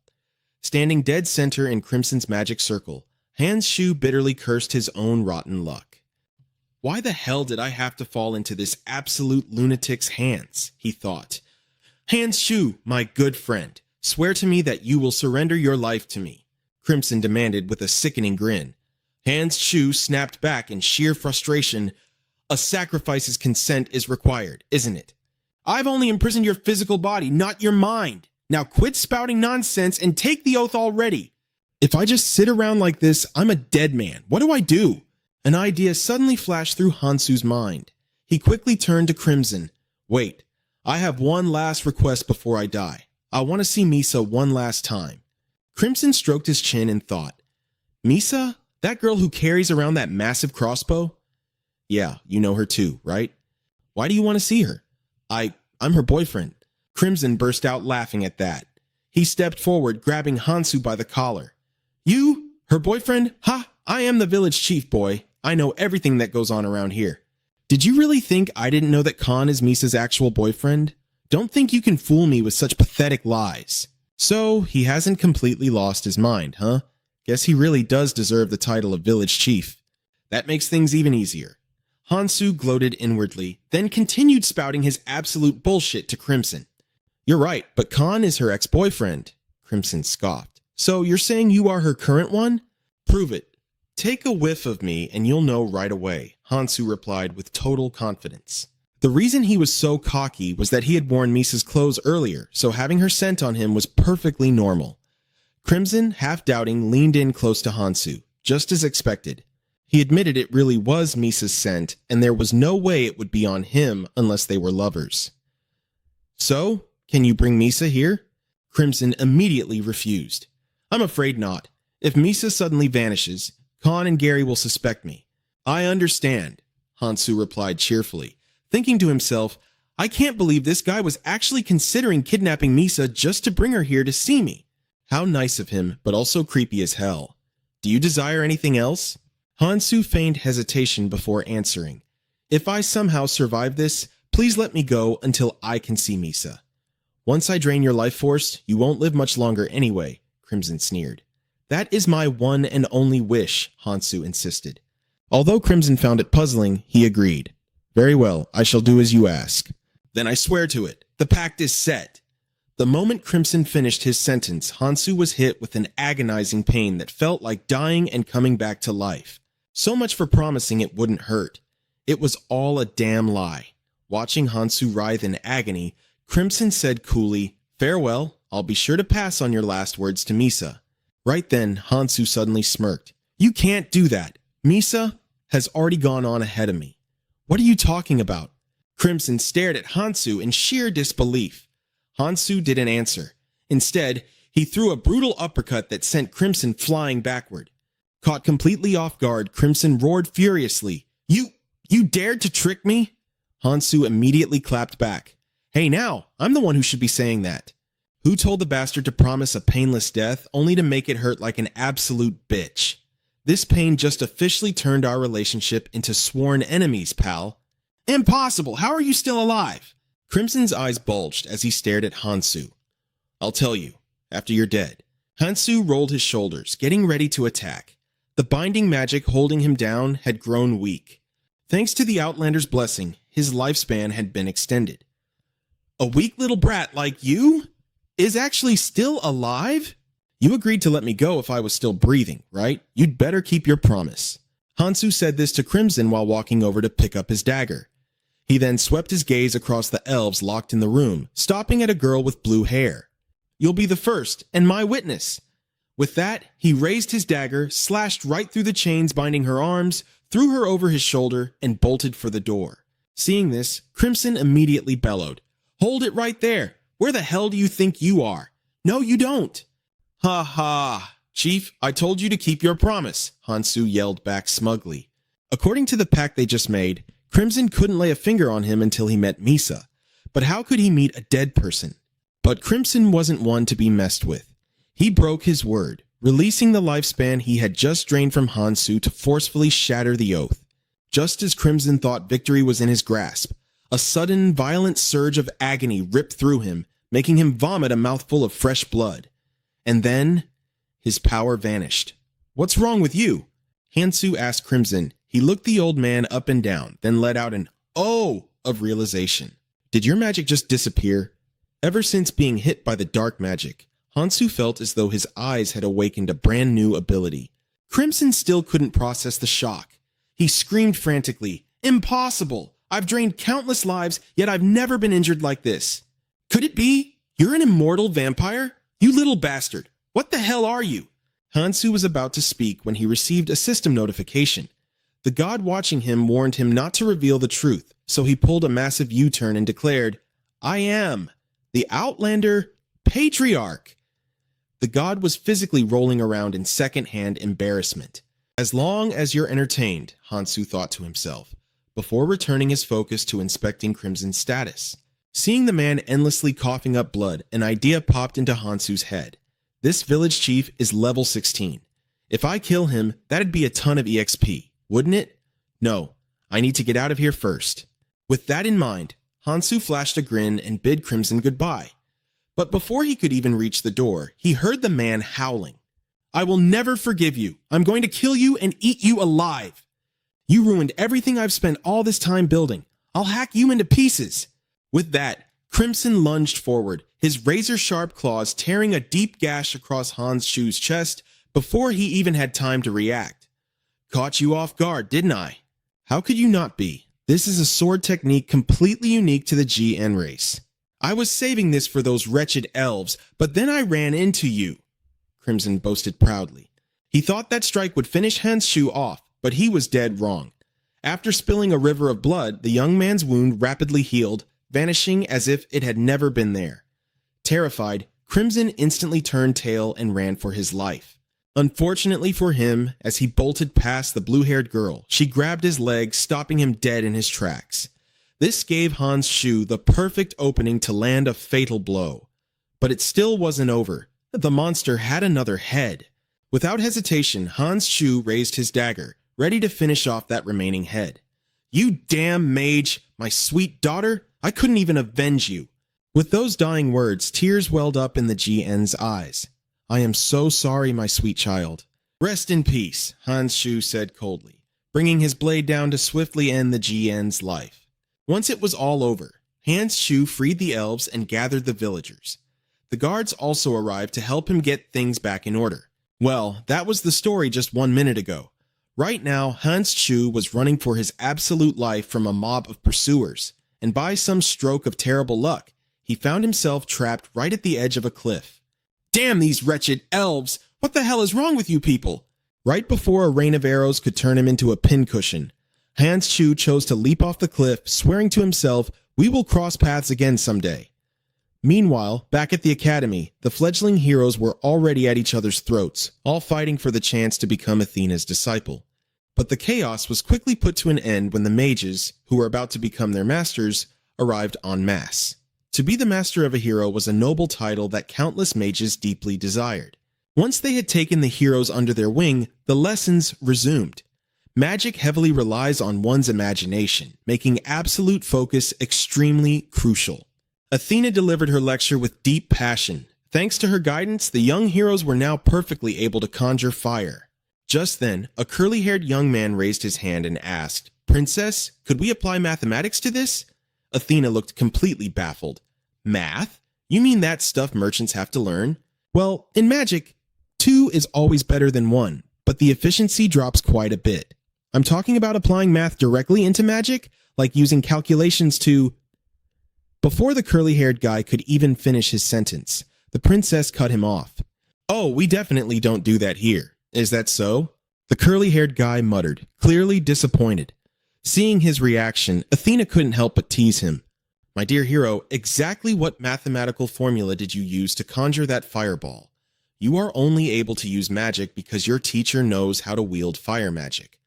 Standing dead center in Crimson's magic circle, Han Shu bitterly cursed his own rotten luck. Why the hell did I have to fall into this absolute lunatic's hands? He thought. Han Shu, my good friend, swear to me that you will surrender your life to me, Crimson demanded with a sickening grin. Han Shu snapped back in sheer frustration. A sacrifice's consent is required, isn't it? I've only imprisoned your physical body, not your mind. Now quit spouting nonsense and take the oath already. If I just sit around like this, I'm a dead man. What do I do? An idea suddenly flashed through Hansu's mind. He quickly turned to Crimson. Wait, I have one last request before I die. I want to see Misa one last time. Crimson stroked his chin and thought, Misa? That girl who carries around that massive crossbow? Yeah, you know her too, right? Why do you want to see her? I'm her boyfriend. Crimson burst out laughing at that. He stepped forward, grabbing Hansu by the collar. You? Her boyfriend? Ha! I am the village chief, boy. I know everything that goes on around here. Did you really think I didn't know that Khan is Misa's actual boyfriend? Don't think you can fool me with such pathetic lies. So, he hasn't completely lost his mind, huh? Guess he really does deserve the title of village chief. That makes things even easier. Hansu gloated inwardly, then continued spouting his absolute bullshit to Crimson. You're right, but Khan is her ex-boyfriend. Crimson scoffed. So you're saying you are her current one? Prove it. Take a whiff of me and you'll know right away, Hansu replied with total confidence. The reason he was so cocky was that he had worn Misa's clothes earlier, so having her scent on him was perfectly normal. Crimson, half doubting, leaned in close to Hansu, just as expected. He admitted it really was Misa's scent, and there was no way it would be on him unless they were lovers. So, can you bring Misa here? Crimson immediately refused. I'm afraid not. If Misa suddenly vanishes, Khan and Gary will suspect me. I understand, Hansu replied cheerfully, thinking to himself, I can't believe this guy was actually considering kidnapping Misa just to bring her here to see me. How nice of him, but also creepy as hell. Do you desire anything else? Hansu feigned hesitation before answering. If I somehow survive this, please let me go until I can see Misa. Once I drain your life force, you won't live much longer anyway, Crimson sneered. That is my one and only wish, Hansu insisted. Although Crimson found it puzzling, he agreed. Very well, I shall do as you ask. Then I swear to it. The pact is set. The moment Crimson finished his sentence, Hansu was hit with an agonizing pain that felt like dying and coming back to life. So much for promising it wouldn't hurt. It was all a damn lie. Watching Hansu writhe in agony, Crimson said coolly, Farewell, I'll be sure to pass on your last words to Misa. Right then, Hansu suddenly smirked. You can't do that. Misa has already gone on ahead of me. What are you talking about? Crimson stared at Hansu in sheer disbelief. Hansu didn't answer. Instead, he threw a brutal uppercut that sent Crimson flying backward. Caught completely off guard, Crimson roared furiously. You dared to trick me?" Hansu immediately clapped back. "Hey now, I'm the one who should be saying that. Who told the bastard to promise a painless death only to make it hurt like an absolute bitch? This pain just officially turned our relationship into sworn enemies, pal." "Impossible! How are you still alive?" Crimson's eyes bulged as he stared at Hansu. "I'll tell you, after you're dead." Hansu rolled his shoulders, getting ready to attack. The binding magic holding him down had grown weak. Thanks to the Outlander's blessing, his lifespan had been extended. "A weak little brat like you is actually still alive? You agreed to let me go if I was still breathing, right? You'd better keep your promise." Hansu said this to Crimson while walking over to pick up his dagger. He then swept his gaze across the elves locked in the room, stopping at a girl with blue hair. "You'll be the first, and my witness." With that, he raised his dagger, slashed right through the chains binding her arms, threw her over his shoulder, and bolted for the door. Seeing this, Crimson immediately bellowed, "Hold it right there! Where the hell do you think you are? No, you don't!" "Ha ha! Chief, I told you to keep your promise," Hansu yelled back smugly. According to the pact they just made, Crimson couldn't lay a finger on him until he met Misa. But how could he meet a dead person? But Crimson wasn't one to be messed with. He broke his word, releasing the lifespan he had just drained from Hansu to forcefully shatter the oath. Just as Crimson thought victory was in his grasp, a sudden, violent surge of agony ripped through him, making him vomit a mouthful of fresh blood. And then, his power vanished. "What's wrong with you?" Hansu asked Crimson. He looked the old man up and down, then let out an "oh" of realization. "Did your magic just disappear?" Ever since being hit by the dark magic, Hansu felt as though his eyes had awakened a brand new ability. Crimson still couldn't process the shock. He screamed frantically, "Impossible! I've drained countless lives, yet I've never been injured like this. Could it be? You're an immortal vampire? You little bastard! What the hell are you?" Hansu was about to speak when he received a system notification. The god watching him warned him not to reveal the truth, so he pulled a massive U-turn and declared, "I am the Outlander Patriarch." The god was physically rolling around in second-hand embarrassment. "As long as you're entertained," Hansu thought to himself, before returning his focus to inspecting Crimson's status. Seeing the man endlessly coughing up blood, an idea popped into Hansu's head. This village chief is level 16. If I kill him, that'd be a ton of EXP, wouldn't it? No, I need to get out of here first. With that in mind, Hansu flashed a grin and bid Crimson goodbye. But before he could even reach the door, he heard the man howling. "I will never forgive you. I'm going to kill you and eat you alive. You ruined everything I've spent all this time building. I'll hack you into pieces." With that, Crimson lunged forward, his razor-sharp claws tearing a deep gash across Hanshu's chest before he even had time to react. "Caught you off guard, didn't I?" "How could you not be? This is a sword technique completely unique to the GN race. I was saving this for those wretched elves, but then I ran into you," Crimson boasted proudly. He thought that strike would finish Hanshu off, but he was dead wrong. After spilling a river of blood, the young man's wound rapidly healed, vanishing as if it had never been there. Terrified, Crimson instantly turned tail and ran for his life. Unfortunately for him, as he bolted past the blue-haired girl, she grabbed his leg, stopping him dead in his tracks. This gave Hanshu the perfect opening to land a fatal blow. But it still wasn't over. The monster had another head. Without hesitation, Hanshu raised his dagger, ready to finish off that remaining head. "You damn mage, my sweet daughter, I couldn't even avenge you." With those dying words, tears welled up in the GN's eyes. "I am so sorry, my sweet child." "Rest in peace," Hanshu said coldly, bringing his blade down to swiftly end the GN's life. Once it was all over, Hanshu freed the elves and gathered the villagers. The guards also arrived to help him get things back in order. Well, that was the story just 1 minute ago. Right now, Hanshu was running for his absolute life from a mob of pursuers, and by some stroke of terrible luck, he found himself trapped right at the edge of a cliff. "Damn these wretched elves! What the hell is wrong with you people?" Right before a rain of arrows could turn him into a pincushion, Hanshu chose to leap off the cliff, swearing to himself, "We will cross paths again someday." Meanwhile, back at the academy, the fledgling heroes were already at each other's throats, all fighting for the chance to become Athena's disciple. But the chaos was quickly put to an end when the mages, who were about to become their masters, arrived en masse. To be the master of a hero was a noble title that countless mages deeply desired. Once they had taken the heroes under their wing, the lessons resumed. Magic heavily relies on one's imagination, making absolute focus extremely crucial. Athena delivered her lecture with deep passion. Thanks to her guidance, the young heroes were now perfectly able to conjure fire. Just then, a curly-haired young man raised his hand and asked, "Princess, could we apply mathematics to this?" Athena looked completely baffled. "Math? You mean that stuff merchants have to learn?" "Well, in magic, 2 is always better than 1, but the efficiency drops quite a bit. I'm talking about applying math directly into magic, like using calculations to..." Before the curly-haired guy could even finish his sentence, the princess cut him off. "Oh, we definitely don't do that here. Is that so?" The curly-haired guy muttered, clearly disappointed. Seeing his reaction, Athena couldn't help but tease him. "My dear hero, exactly what mathematical formula did you use to conjure that fireball? You are only able to use magic because your teacher knows how to wield fire magic."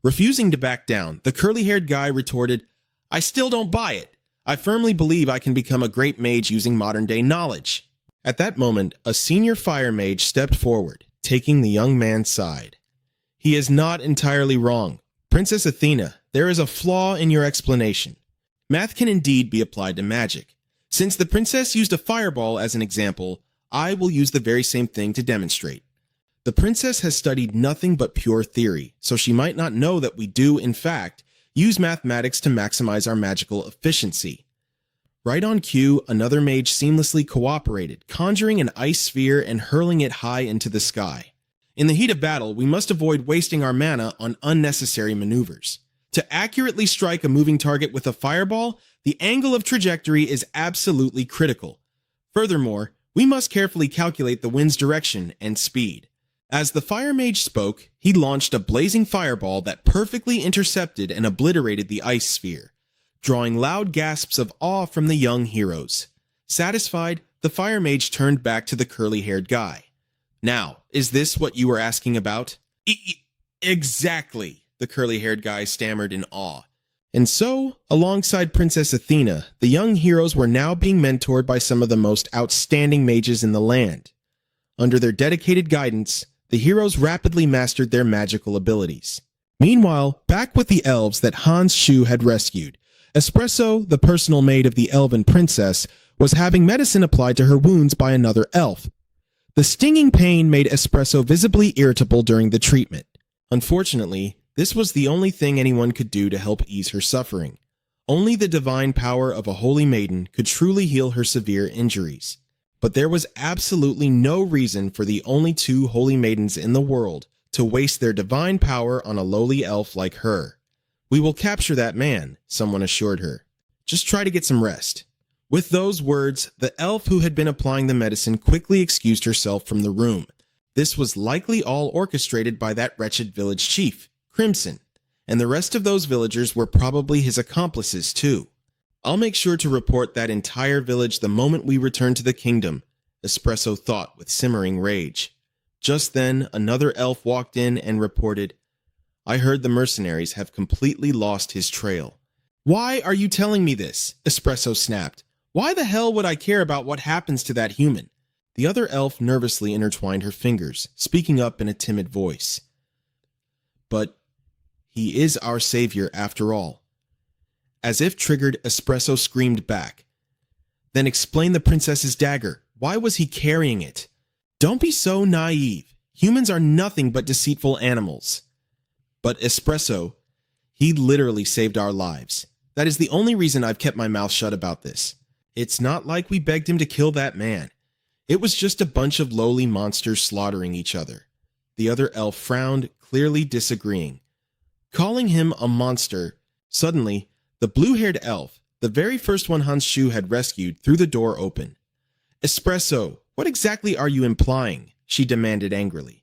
Refusing to back down, the curly-haired guy retorted, "I still don't buy it. I firmly believe I can become a great mage using modern-day knowledge." At that moment, a senior fire mage stepped forward, taking the young man's side. "He is not entirely wrong. Princess Athena, there is a flaw in your explanation. Math can indeed be applied to magic. Since the princess used a fireball as an example, I will use the very same thing to demonstrate. The princess has studied nothing but pure theory, so she might not know that we do, in fact, use mathematics to maximize our magical efficiency." Right on cue, another mage seamlessly cooperated, conjuring an ice sphere and hurling it high into the sky. In the heat of battle, we must avoid wasting our mana on unnecessary maneuvers. To accurately strike a moving target with a fireball, the angle of trajectory is absolutely critical. Furthermore, we must carefully calculate the wind's direction and speed. As the fire mage spoke, he launched a blazing fireball that perfectly intercepted and obliterated the ice sphere, drawing loud gasps of awe from the young heroes. Satisfied, the fire mage turned back to the curly-haired guy. "Now, is this what you were asking about?" Exactly, the curly-haired guy stammered in awe. And so, alongside Princess Athena, the young heroes were now being mentored by some of the most outstanding mages in the land. Under their dedicated guidance, the heroes rapidly mastered their magical abilities. Meanwhile, back with the elves that Hans Shu had rescued, Espresso, the personal maid of the elven princess, was having medicine applied to her wounds by another elf. The stinging pain made Espresso visibly irritable during the treatment. Unfortunately, this was the only thing anyone could do to help ease her suffering. Only the divine power of a holy maiden could truly heal her severe injuries. But there was absolutely no reason for the only 2 holy maidens in the world to waste their divine power on a lowly elf like her. "We will capture that man," someone assured her. "Just try to get some rest." With those words, the elf who had been applying the medicine quickly excused herself from the room. This was likely all orchestrated by that wretched village chief, Crimson, and the rest of those villagers were probably his accomplices too. "I'll make sure to report that entire village the moment we return to the kingdom," Espresso thought with simmering rage. Just then, another elf walked in and reported, "I heard the mercenaries have completely lost his trail." "Why are you telling me this?" Espresso snapped. "Why the hell would I care about what happens to that human?" The other elf nervously intertwined her fingers, speaking up in a timid voice. "But he is our savior after all." As if triggered, Espresso screamed back. "Then explain the princess's dagger. Why was he carrying it?" "Don't be so naive. Humans are nothing but deceitful animals." "But Espresso, he literally saved our lives. That is the only reason I've kept my mouth shut about this. It's not like we begged him to kill that man. It was just a bunch of lowly monsters slaughtering each other." The other elf frowned, clearly disagreeing. Calling him a monster, suddenly, the blue-haired elf, the very first one Hans Shu had rescued, threw the door open. "Espresso, what exactly are you implying?" she demanded angrily.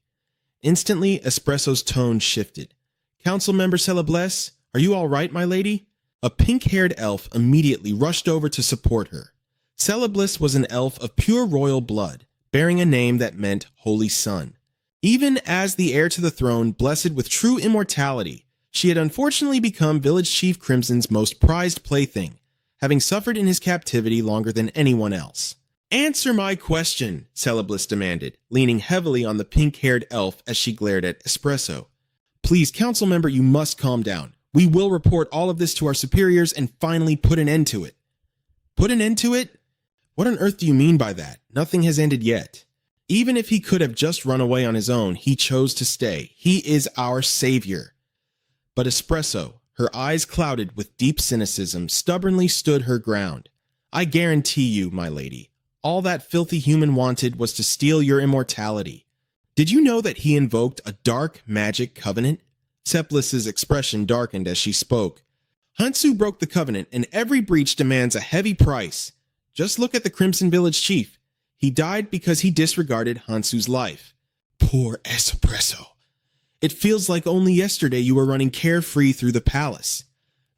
Instantly, Espresso's tone shifted. "Council member Celeblesse, are you all right, my lady?" A pink-haired elf immediately rushed over to support her. Celebliss was an elf of pure royal blood, bearing a name that meant Holy Sun. Even as the heir to the throne, blessed with true immortality, she had unfortunately become Village Chief Crimson's most prized plaything, having suffered in his captivity longer than anyone else. "Answer my question," Celebliss demanded, leaning heavily on the pink-haired elf as she glared at Espresso. "Please, council member, you must calm down. We will report all of this to our superiors and finally put an end to it." "Put an end to it? What on earth do you mean by that? Nothing has ended yet. Even if he could have just run away on his own, he chose to stay. He is our savior." But Espresso, her eyes clouded with deep cynicism, stubbornly stood her ground. "I guarantee you, my lady, all that filthy human wanted was to steal your immortality. Did you know that he invoked a dark magic covenant?" Cepliss's expression darkened as she spoke. "Hansu broke the covenant, and every breach demands a heavy price. Just look at the Crimson Village Chief. He died because he disregarded Hansu's life." "Poor Espresso. It feels like only yesterday you were running carefree through the palace."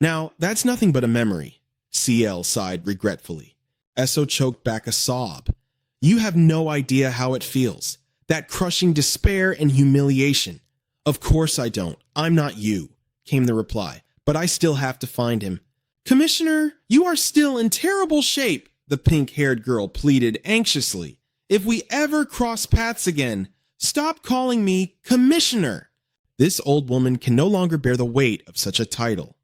"Now, that's nothing but a memory," CL sighed regretfully. Esso choked back a sob. "You have no idea how it feels. That crushing despair and humiliation." "Of course I don't. I'm not you," came the reply. "But I still have to find him." "Commissioner, you are still in terrible shape," the pink-haired girl pleaded anxiously. "If we ever cross paths again, stop calling me Commissioner." This old woman can no longer bear the weight of such a title.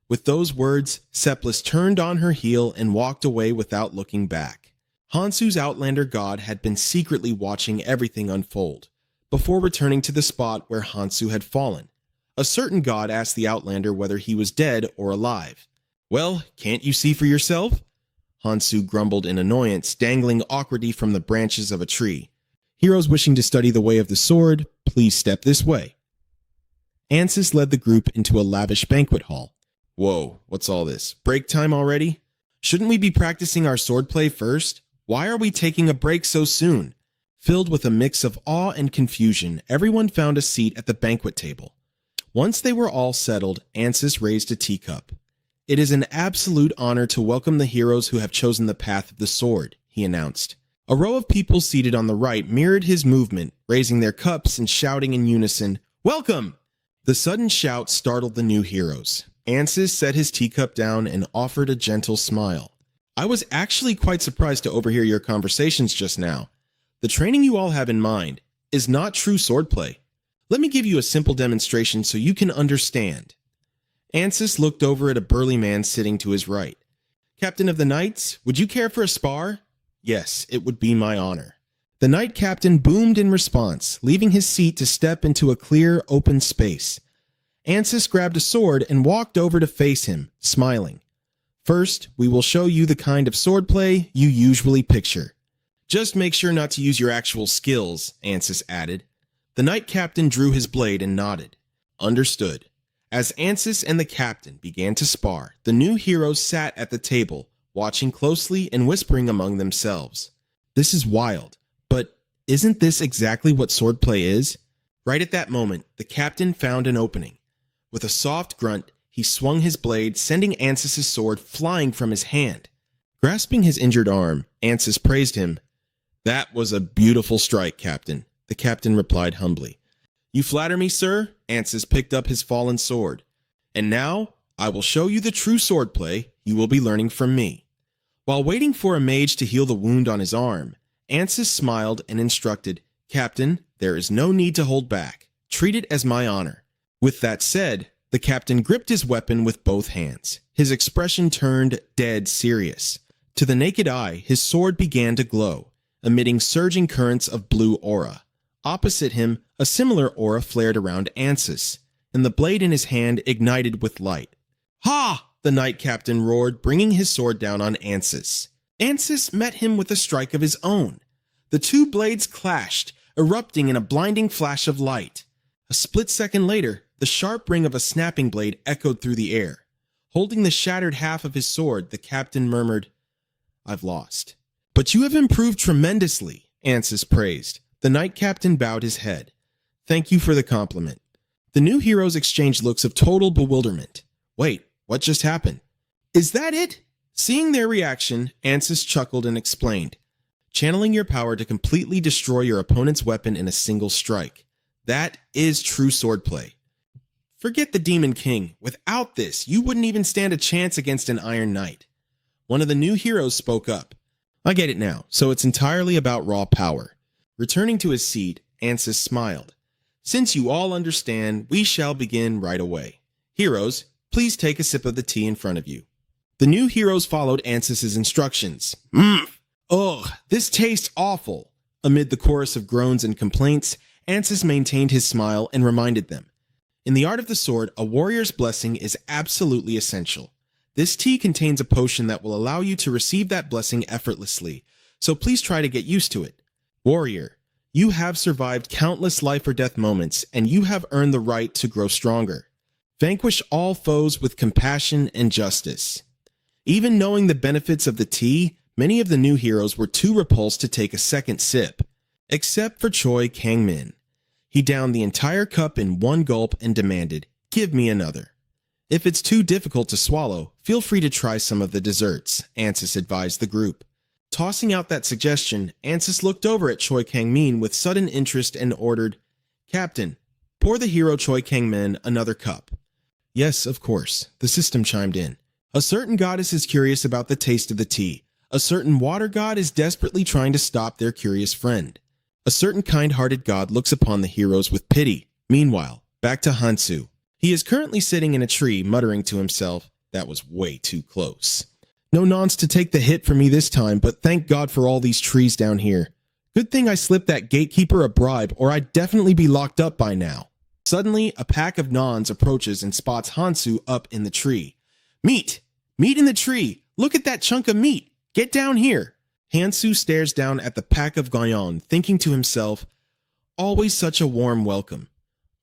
With those words, Cepliss turned on her heel and walked away without looking back. Hansu's Outlander god had been secretly watching everything unfold, before returning to the spot where Hansu had fallen. A certain god asked the Outlander whether he was dead or alive. "Well, can't you see for yourself?" Hansu grumbled in annoyance, dangling awkwardly from the branches of a tree. "Heroes wishing to study the way of the sword, please step this way." Ansys led the group into a lavish banquet hall. "Whoa, what's all this? Break time already? Shouldn't we be practicing our swordplay first? Why are we taking a break so soon?" Filled with a mix of awe and confusion, everyone found a seat at the banquet table. Once they were all settled, Ansys raised a teacup. "It is an absolute honor to welcome the heroes who have chosen the path of the sword," he announced. A row of people seated on the right mirrored his movement, raising their cups and shouting in unison, "Welcome!" The sudden shout startled the new heroes. Ansys set his teacup down and offered a gentle smile. "I was actually quite surprised to overhear your conversations just now. The training you all have in mind is not true swordplay. Let me give you a simple demonstration so you can understand." Ansys looked over at a burly man sitting to his right. "Captain of the Knights, would you care for a spar?" "Yes, it would be my honor." The knight captain boomed in response, leaving his seat to step into a clear, open space. Ansys grabbed a sword and walked over to face him, smiling. "First, we will show you the kind of swordplay you usually picture. Just make sure not to use your actual skills," Ansys added. The knight captain drew his blade and nodded. "Understood." As Ansys and the captain began to spar, the new heroes sat at the table, watching closely and whispering among themselves. "This is wild, but isn't this exactly what swordplay is?" Right at that moment, the captain found an opening. With a soft grunt, he swung his blade, sending Ansys' sword flying from his hand. Grasping his injured arm, Ansys praised him. "That was a beautiful strike, Captain," the captain replied humbly. "You flatter me, sir." Ansys picked up his fallen sword. "And now, I will show you the true swordplay you will be learning from me." While waiting for a mage to heal the wound on his arm, Ansys smiled and instructed, "Captain, there is no need to hold back. Treat it as my honor." With that said, the captain gripped his weapon with both hands. His expression turned dead serious. To the naked eye, his sword began to glow, emitting surging currents of blue aura. Opposite him, a similar aura flared around Ansys, and the blade in his hand ignited with light. "Ha!" the knight captain roared, bringing his sword down on Ansys. Ansys met him with a strike of his own. The two blades clashed, erupting in a blinding flash of light. A split second later, the sharp ring of a snapping blade echoed through the air. Holding the shattered half of his sword, the captain murmured, "I've lost." "But you have improved tremendously," Ansys praised. The knight captain bowed his head. "Thank you for the compliment." The new heroes exchanged looks of total bewilderment. "Wait, what just happened?" "Is that it?" Seeing their reaction, Ansys chuckled and explained, channeling your power to completely destroy your opponent's weapon in a single strike. That is true swordplay. Forget the Demon King. Without this, you wouldn't even stand a chance against an Iron Knight. One of the new heroes spoke up. I get it now, so it's entirely about raw power. Returning to his seat, Ansys smiled. Since you all understand, we shall begin right away. Heroes, please take a sip of the tea in front of you. The new heroes followed Ansys' instructions. Ugh, this tastes awful. Amid the chorus of groans and complaints, Ansys maintained his smile and reminded them. In the art of the sword, a warrior's blessing is absolutely essential. This tea contains a potion that will allow you to receive that blessing effortlessly, so please try to get used to it. Warrior, you have survived countless life or death moments, and you have earned the right to grow stronger. Vanquish all foes with compassion and justice. Even knowing the benefits of the tea, many of the new heroes were too repulsed to take a second sip, except for Choi Kang-min. He downed the entire cup in one gulp and demanded, "Give me another." If it's too difficult to swallow, feel free to try some of the desserts, Ansys advised the group. Tossing out that suggestion, Ansys looked over at Choi Kang-min with sudden interest and ordered, "Captain, pour the hero Choi Kang-min another cup." Yes, of course, the system chimed in. A certain goddess is curious about the taste of the tea. A certain water god is desperately trying to stop their curious friend. A certain kind-hearted god looks upon the heroes with pity. Meanwhile, back to Hansu. He is currently sitting in a tree, muttering to himself, "That was way too close. No nonce to take the hit for me this time, but thank God for all these trees down here. Good thing I slipped that gatekeeper a bribe, or I'd definitely be locked up by now." Suddenly, a pack of nons approaches and spots Hansu up in the tree. "Meat! Meat in the tree! Look at that chunk of meat! Get down here!" Hansu stares down at the pack of Goyon, thinking to himself, "Always such a warm welcome.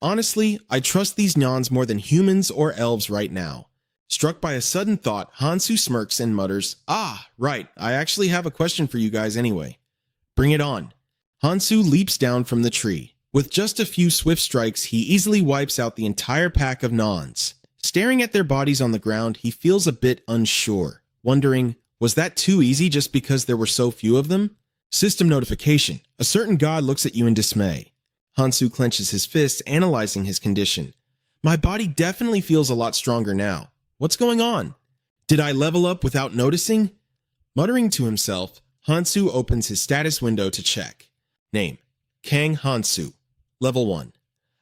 Honestly, I trust these nons more than humans or elves right now." Struck by a sudden thought, Hansu smirks and mutters, "Ah, right, I actually have a question for you guys anyway." "Bring it on." Hansu leaps down from the tree. With just a few swift strikes, he easily wipes out the entire pack of nons. Staring at their bodies on the ground, he feels a bit unsure, wondering, was that too easy just because there were so few of them? System notification. A certain god looks at you in dismay. Hansu clenches his fists, analyzing his condition. "My body definitely feels a lot stronger now. What's going on? Did I level up without noticing?" Muttering to himself, Hansu opens his status window to check. Name: Kang Hansu. Level 1.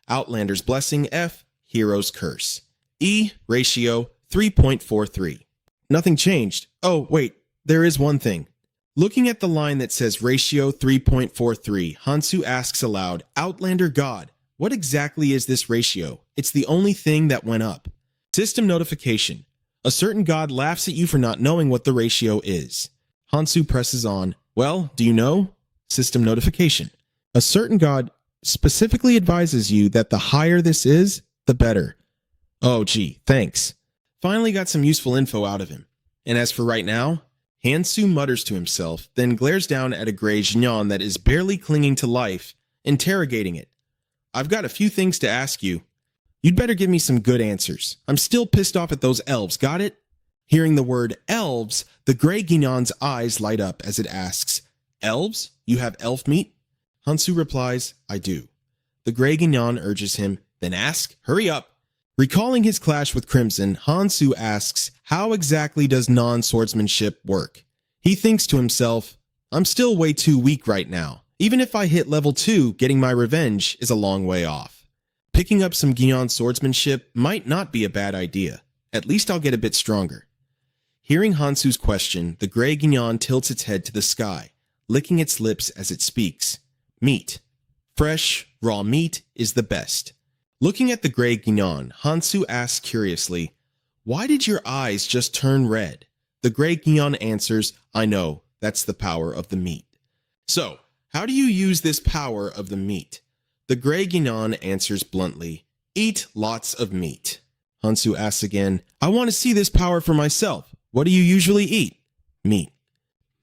Outlander's Blessing F, Hero's Curse. E, ratio 3.43. Nothing changed. Oh, wait, there is one thing. Looking at the line that says ratio 3.43, Hansu asks aloud, "Outlander God, what exactly is this ratio? It's the only thing that went up." System notification. A certain god laughs at you for not knowing what the ratio is. Hansu presses on. "Well, do you know?" System notification. A certain god specifically advises you that the higher this is, the better. Oh, gee, thanks. Finally got some useful info out of him. And as for right now, Hansu mutters to himself, then glares down at a gray Jinyan that is barely clinging to life, interrogating it. "I've got a few things to ask you. You'd better give me some good answers. I'm still pissed off at those elves, got it?" Hearing the word elves, the gray Ginyan's eyes light up as it asks, "Elves? You have elf meat?" Hansu replies, "I do." The gray Ginyan urges him, "Then ask, hurry up." Recalling his clash with Crimson, Hansu asks, how exactly does non-swordsmanship work? He thinks to himself, "I'm still way too weak right now. Even if I hit level 2, getting my revenge is a long way off. Picking up some Ginyan swordsmanship might not be a bad idea. At least I'll get a bit stronger." Hearing Hansu's question, the gray Ginyan tilts its head to the sky, licking its lips as it speaks. Meat. Fresh, raw meat is the best. Looking at the gray Ginyan, Hansu asks curiously, "Why did your eyes just turn red?" The gray Ginyan answers, "I know, that's the power of the meat." "So, how do you use this power of the meat?" The gray Ginyan answers bluntly, "Eat lots of meat." Hansu asks again, "I want to see this power for myself. What do you usually eat?" "Meat."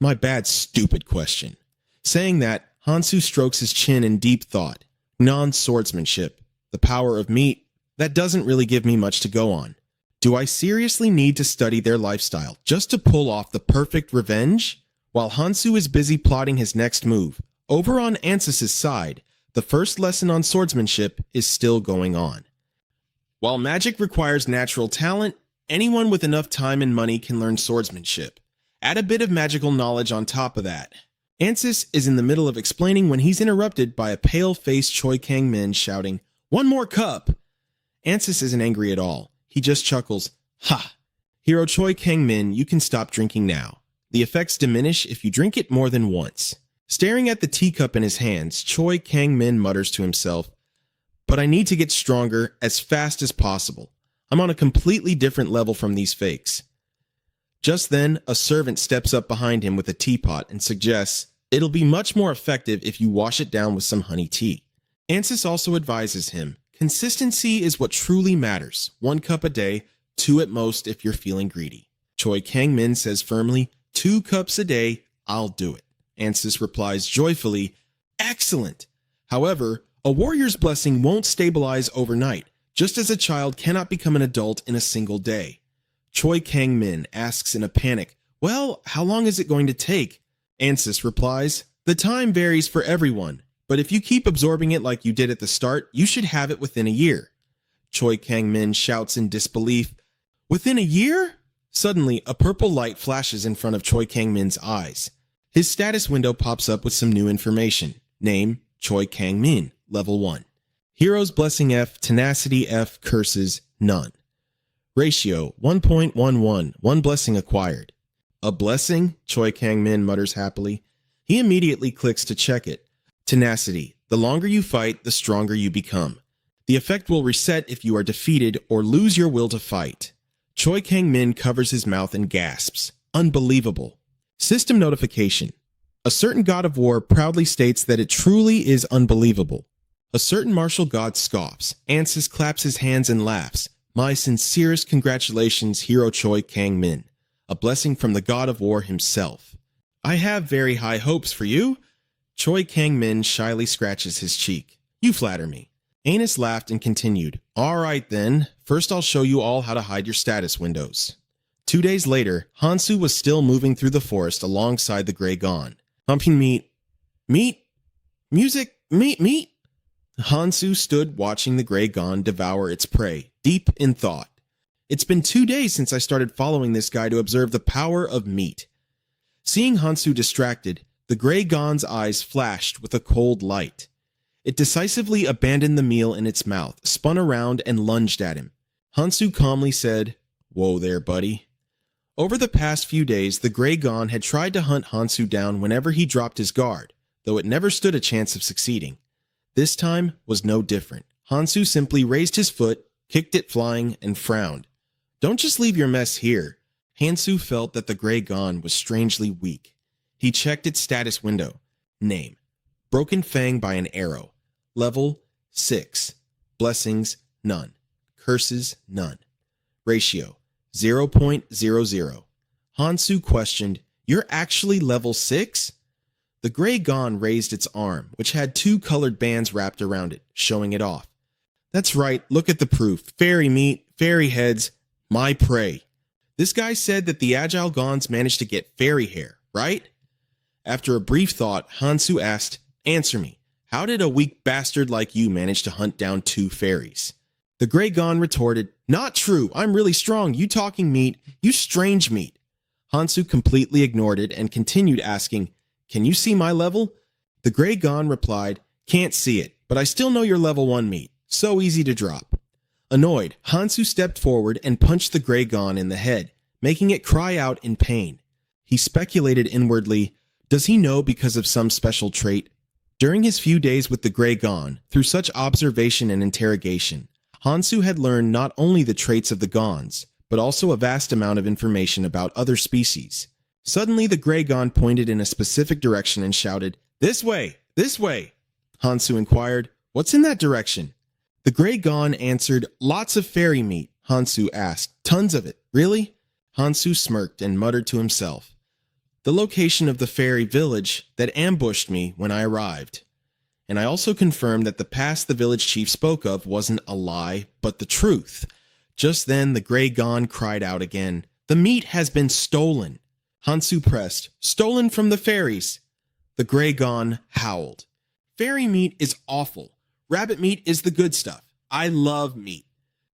"My bad, stupid question." Saying that, Hansu strokes his chin in deep thought. Non-swordsmanship. The power of meat. That doesn't really give me much to go on. Do I seriously need to study their lifestyle just to pull off the perfect revenge? While Hansu is busy plotting his next move, over on Ansys' side, the first lesson on swordsmanship is still going on. While magic requires natural talent, anyone with enough time and money can learn swordsmanship. Add a bit of magical knowledge on top of that. Ansys is in the middle of explaining when he's interrupted by a pale-faced Choi Kang-min shouting, "One more cup!" Ansys isn't angry at all. He just chuckles, "Ha! Hero Choi Kang-min, you can stop drinking now. The effects diminish if you drink it more than once." Staring at the teacup in his hands, Choi Kang-min mutters to himself, "But I need to get stronger as fast as possible. I'm on a completely different level from these fakes." Just then, a servant steps up behind him with a teapot and suggests, "It'll be much more effective if you wash it down with some honey tea." Ansys also advises him, "Consistency is what truly matters. 1 cup a day, 2 at most if you're feeling greedy." Choi Kang-min says firmly, "2 cups a day, I'll do it." Ansys replies joyfully, "Excellent!" However, a warrior's blessing won't stabilize overnight, just as a child cannot become an adult in a single day. Choi Kang-min asks in a panic, "Well, how long is it going to take?" Ansys replies, "The time varies for everyone, but if you keep absorbing it like you did at the start, you should have it within a year." Choi Kang-min shouts in disbelief, "Within a year?" Suddenly, a purple light flashes in front of Choi Kang-min's eyes. His status window pops up with some new information. Name, Choi Kang-min, level 1. Hero's Blessing F, Tenacity F, Curses, none. Ratio, 1.11, 1 blessing acquired. A blessing? Choi Kang-min mutters happily. He immediately clicks to check it. Tenacity, the longer you fight, the stronger you become. The effect will reset if you are defeated or lose your will to fight. Choi Kang-min covers his mouth and gasps. Unbelievable. System notification. A certain god of war proudly states that it truly is unbelievable. A certain martial god scoffs. Ansys claps his hands and laughs. My sincerest congratulations, Hero Choi Kang-min. A blessing from the god of war himself. I have very high hopes for you. Choi Kang-min shyly scratches his cheek. You flatter me. Anus laughed and continued. All right then, first I'll show you all how to hide your status windows. 2 days later, Hansu was still moving through the forest alongside the Grey Gon. Humping meat. Meat? Music? Meat? Hansu stood watching the Grey Gon devour its prey, deep in thought. It's been 2 days since I started following this guy to observe the power of meat. Seeing Hansu distracted, the Grey Gon's eyes flashed with a cold light. It decisively abandoned the meal in its mouth, spun around, and lunged at him. Hansu calmly said, Whoa there, buddy. Over the past few days, the Grey Gon had tried to hunt Hansu down whenever he dropped his guard, though it never stood a chance of succeeding. This time was no different. Hansu simply raised his foot, kicked it flying, and frowned. Don't just leave your mess here. Hansu felt that the Grey Gon was strangely weak. He checked its status window. Name: Broken Fang by an arrow. Level 6. Blessings, none. Curses, none. Ratio, 0.00. Hansu questioned, You're actually level 6? The Grey Gon raised its arm, which had 2 colored bands wrapped around it, showing it off. That's right, look at the proof. Fairy meat, fairy heads, my prey. This guy said that the Agile Gons managed to get fairy hair, right? After a brief thought, Hansu asked, Answer me. How did a weak bastard like you manage to hunt down 2 fairies? The Grey Gon retorted, Not true, I'm really strong, you talking meat, you strange meat. Hansu completely ignored it and continued asking, Can you see my level? The Grey Gon replied, Can't see it, but I still know you're level 1 meat. So easy to drop. Annoyed, Hansu stepped forward and punched the Grey Gon in the head, making it cry out in pain. He speculated inwardly, Does he know because of some special trait? During his few days with the Grey Gon, through such observation and interrogation, Hansu had learned not only the traits of the Gons, but also a vast amount of information about other species. Suddenly, the Grey Gon pointed in a specific direction and shouted, This way! This way! Hansu inquired, What's in that direction? The Grey Gon answered, Lots of fairy meat. Hansu asked, Tons of it, really? Hansu smirked and muttered to himself, The location of the fairy village that ambushed me when I arrived. And I also confirmed that the pass the village chief spoke of wasn't a lie, but the truth. Just then, the gray gon cried out again, "The meat has been stolen!" Hansu pressed, "Stolen from the fairies!" The gray gon howled. "Fairy meat is awful. Rabbit meat is the good stuff. I love meat."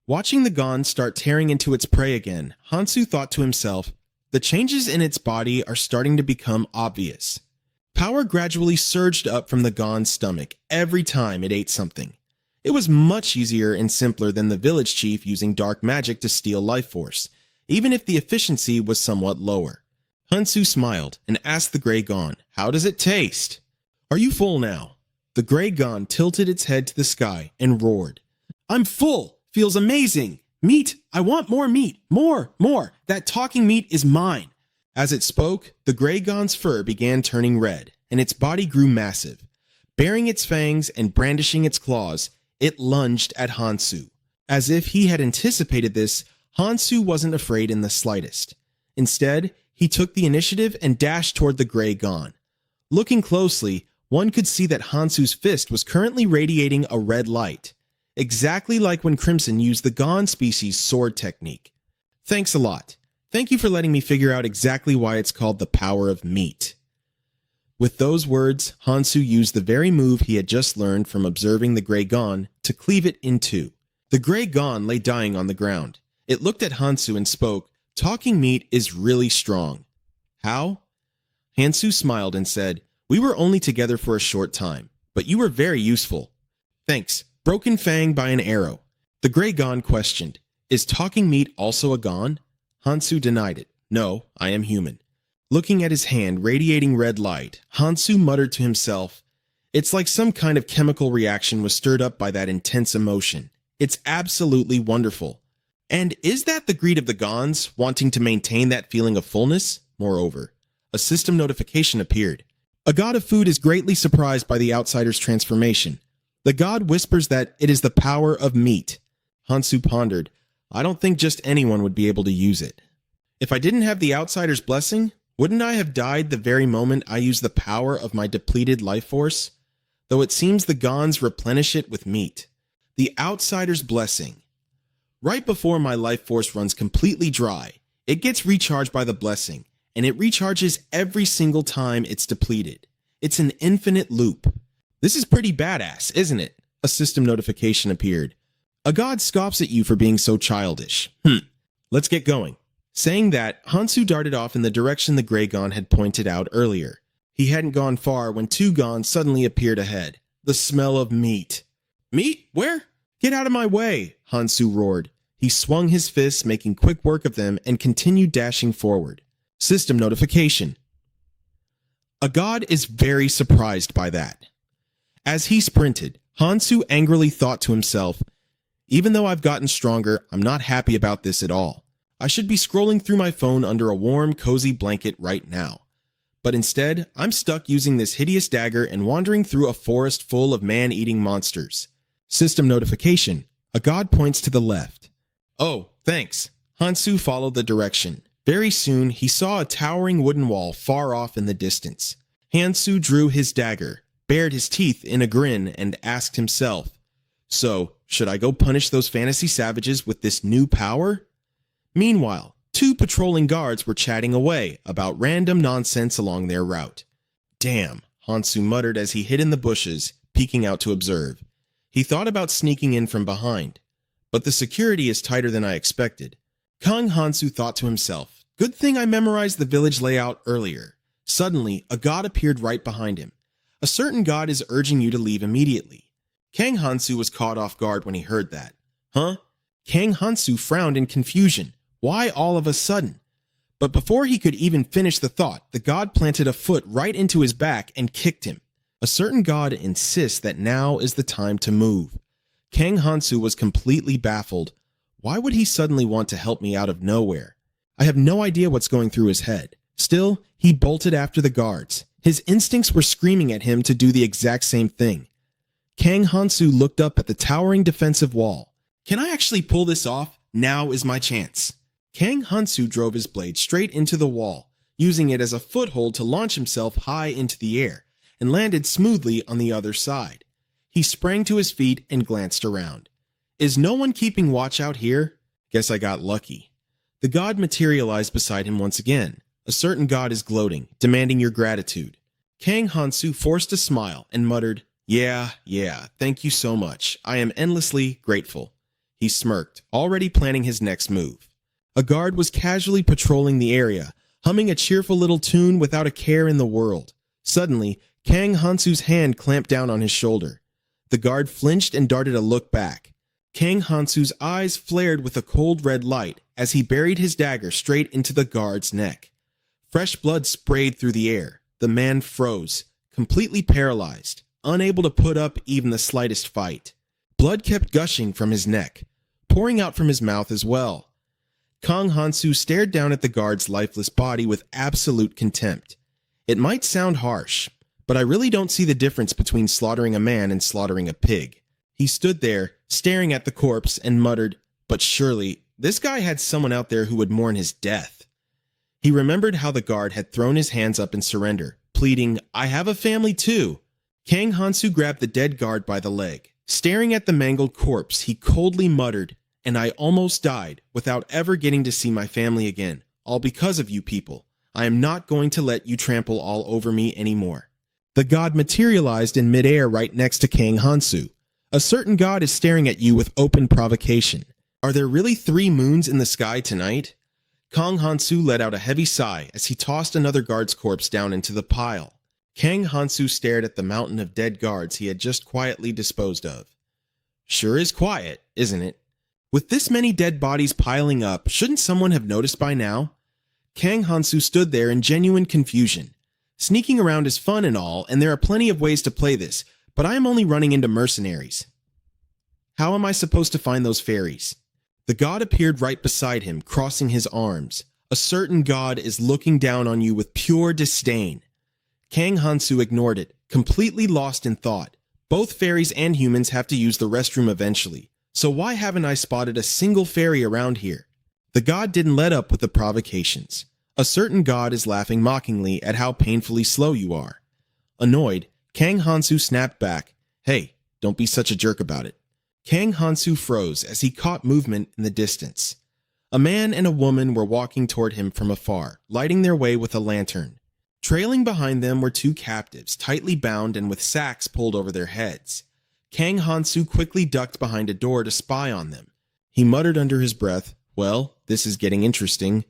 Watching the gon start tearing into its prey again, Hansu thought to himself, the changes in its body are starting to become obvious. Power gradually surged up from the gon's stomach every time it ate something. It was much easier and simpler than the village chief using dark magic to steal life force, even if the efficiency was somewhat lower. Hansu smiled and asked the gray gon, "How does it taste?" "Are you full now?" The gray gon tilted its head to the sky and roared, "I'm full! Feels amazing! Meat! I want more meat! More! More! That talking meat is mine!" As it spoke, the gray gon's fur began turning red, and its body grew massive. Baring its fangs and brandishing its claws, it lunged at Hansu. As if he had anticipated this, Hansu wasn't afraid in the slightest. Instead, he took the initiative and dashed toward the gray gon. Looking closely, one could see that Hansu's fist was currently radiating a red light, exactly like when Crimson used the gon species sword technique. "Thanks a lot. Thank you for letting me figure out exactly why it's called the power of meat." With those words, Hansu used the very move he had just learned from observing the gray gon to cleave it in two. The gray gon lay dying on the ground. It looked at Hansu and spoke, "Talking meat is really strong." "How?" Hansu smiled and said, "We were only together for a short time, but you were very useful." "Thanks. Broken fang by an arrow." The gray gon questioned, "Is talking meat also a gon?" Hansu denied it. "No, I am human." Looking at his hand radiating red light, Hansu muttered to himself, "It's like some kind of chemical reaction was stirred up by that intense emotion. It's absolutely wonderful." And is that the greed of the gons, wanting to maintain that feeling of fullness? Moreover, a system notification appeared. A god of food is greatly surprised by the outsider's transformation. The god whispers that it is the power of meat. Hansu pondered, "I don't think just anyone would be able to use it. If I didn't have the outsider's blessing, wouldn't I have died the very moment I used the power of my depleted life force? Though it seems the gons replenish it with meat. The outsider's blessing. Right before my life force runs completely dry, it gets recharged by the blessing, and it recharges every single time it's depleted. It's an infinite loop. This is pretty badass, isn't it?" A system notification appeared. "A god scoffs at you for being so childish. Let's get going." Saying that, Hansu darted off in the direction the gray gon had pointed out earlier. He hadn't gone far when two gons suddenly appeared ahead. The smell of meat. "Meat? Where? Get out of my way!" Hansu roared. He swung his fists, making quick work of them, and continued dashing forward. System notification. A god is very surprised by that. As he sprinted, Hansu angrily thought to himself, "Even though I've gotten stronger, I'm not happy about this at all. I should be scrolling through my phone under a warm, cozy blanket right now. But instead, I'm stuck using this hideous dagger and wandering through a forest full of man-eating monsters." System notification. A god points to the left. "Oh, thanks." Hansu followed the direction. Very soon, he saw a towering wooden wall far off in the distance. Hansu drew his dagger, bared his teeth in a grin, and asked himself, "So, should I go punish those fantasy savages with this new power?" Meanwhile, two patrolling guards were chatting away about random nonsense along their route. "Damn," Hansu muttered as he hid in the bushes, peeking out to observe. He thought about sneaking in from behind, but the security is tighter than I expected. Hansu thought to himself, "Good thing I memorized the village layout earlier." Suddenly, a god appeared right behind him. A certain god is urging you to leave immediately. Hansu was caught off guard when he heard that. Huh? Hansu frowned in confusion. Why all of a sudden? But before he could even finish the thought, the god planted a foot right into his back and kicked him. A certain god insists that now is the time to move. Hansu was completely baffled. Why would he suddenly want to help me out of nowhere? I have no idea what's going through his head. Still, he bolted after the guards. His instincts were screaming at him to do the exact same thing. Hansu looked up at the towering defensive wall. Can I actually pull this off? Now is my chance. Hansu drove his blade straight into the wall, using it as a foothold to launch himself high into the air, and landed smoothly on the other side. He sprang to his feet and glanced around. Is no one keeping watch out here? Guess I got lucky. The god materialized beside him once again. A certain god is gloating, demanding your gratitude. Kang Hansu forced a smile and muttered, Yeah, thank you so much. I am endlessly grateful. He smirked, already planning his next move. A guard was casually patrolling the area, humming a cheerful little tune without a care in the world. Suddenly, Kang Hansu's hand clamped down on his shoulder. The guard flinched and darted a look back. Kang Hansu's eyes flared with a cold red light as he buried his dagger straight into the guard's neck. Fresh blood sprayed through the air. The man froze, completely paralyzed, unable to put up even the slightest fight. Blood kept gushing from his neck, pouring out from his mouth as well. Kang Hansu stared down at the guard's lifeless body with absolute contempt. It might sound harsh, but I really don't see the difference between slaughtering a man and slaughtering a pig. He stood there, staring at the corpse, and muttered, But surely, this guy had someone out there who would mourn his death. He remembered how the guard had thrown his hands up in surrender, pleading, I have a family too. Kang Hansu grabbed the dead guard by the leg. Staring at the mangled corpse, he coldly muttered, And I almost died without ever getting to see my family again, all because of you people. I am not going to let you trample all over me anymore. The god materialized in midair right next to Kang Hansu. A certain god is staring at you with open provocation. Are there really 3 moons in the sky tonight? Kang Hansu let out a heavy sigh as he tossed another guard's corpse down into the pile. Kang Hansu stared at the mountain of dead guards he had just quietly disposed of. Sure is quiet, isn't it? With this many dead bodies piling up, shouldn't someone have noticed by now? Kang Hansu stood there in genuine confusion. Sneaking around is fun and all, and there are plenty of ways to play this, but I am only running into mercenaries. How am I supposed to find those fairies? The god appeared right beside him, crossing his arms. A certain god is looking down on you with pure disdain. Kang Hansu ignored it, completely lost in thought. Both fairies and humans have to use the restroom eventually, so why haven't I spotted a single fairy around here? The god didn't let up with the provocations. A certain god is laughing mockingly at how painfully slow you are. Annoyed, Kang Hansu snapped back, Hey, don't be such a jerk about it. Kang Hansu froze as he caught movement in the distance. A man and a woman were walking toward him from afar, lighting their way with a lantern. Trailing behind them were 2 captives, tightly bound and with sacks pulled over their heads. Kang Hansu quickly ducked behind a door to spy on them. He muttered under his breath, Well, this is getting interesting.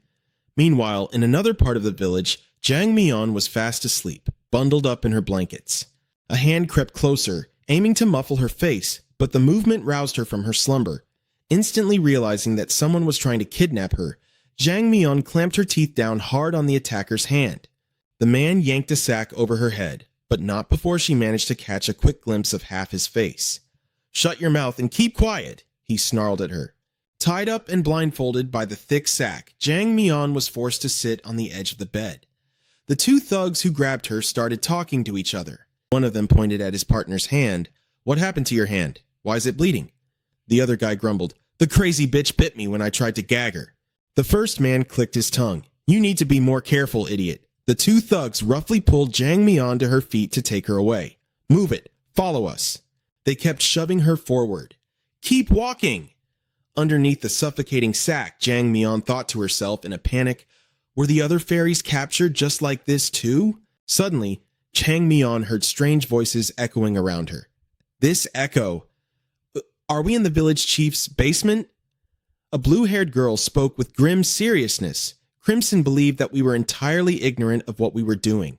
Meanwhile, in another part of the village, Jang Myeon was fast asleep, bundled up in her blankets. A hand crept closer, aiming to muffle her face, but the movement roused her from her slumber. Instantly realizing that someone was trying to kidnap her, Jang Myeon clamped her teeth down hard on the attacker's hand. The man yanked a sack over her head, but not before she managed to catch a quick glimpse of half his face. Shut your mouth and keep quiet, he snarled at her. Tied up and blindfolded by the thick sack, Jang Myeon was forced to sit on the edge of the bed. The 2 thugs who grabbed her started talking to each other. One of them pointed at his partner's hand. What happened to your hand? Why is it bleeding? The other guy grumbled, The crazy bitch bit me when I tried to gag her. The first man clicked his tongue. You need to be more careful, idiot. The 2 thugs roughly pulled Jang Myeon to her feet to take her away. Move it. Follow us. They kept shoving her forward. Keep walking. Underneath the suffocating sack, Jang Myeon thought to herself in a panic, Were the other fairies captured just like this too? Suddenly, Jang Myeon heard strange voices echoing around her. This echo. Are we in the village chief's basement? A blue-haired girl spoke with grim seriousness. Crimson believed that we were entirely ignorant of what we were doing,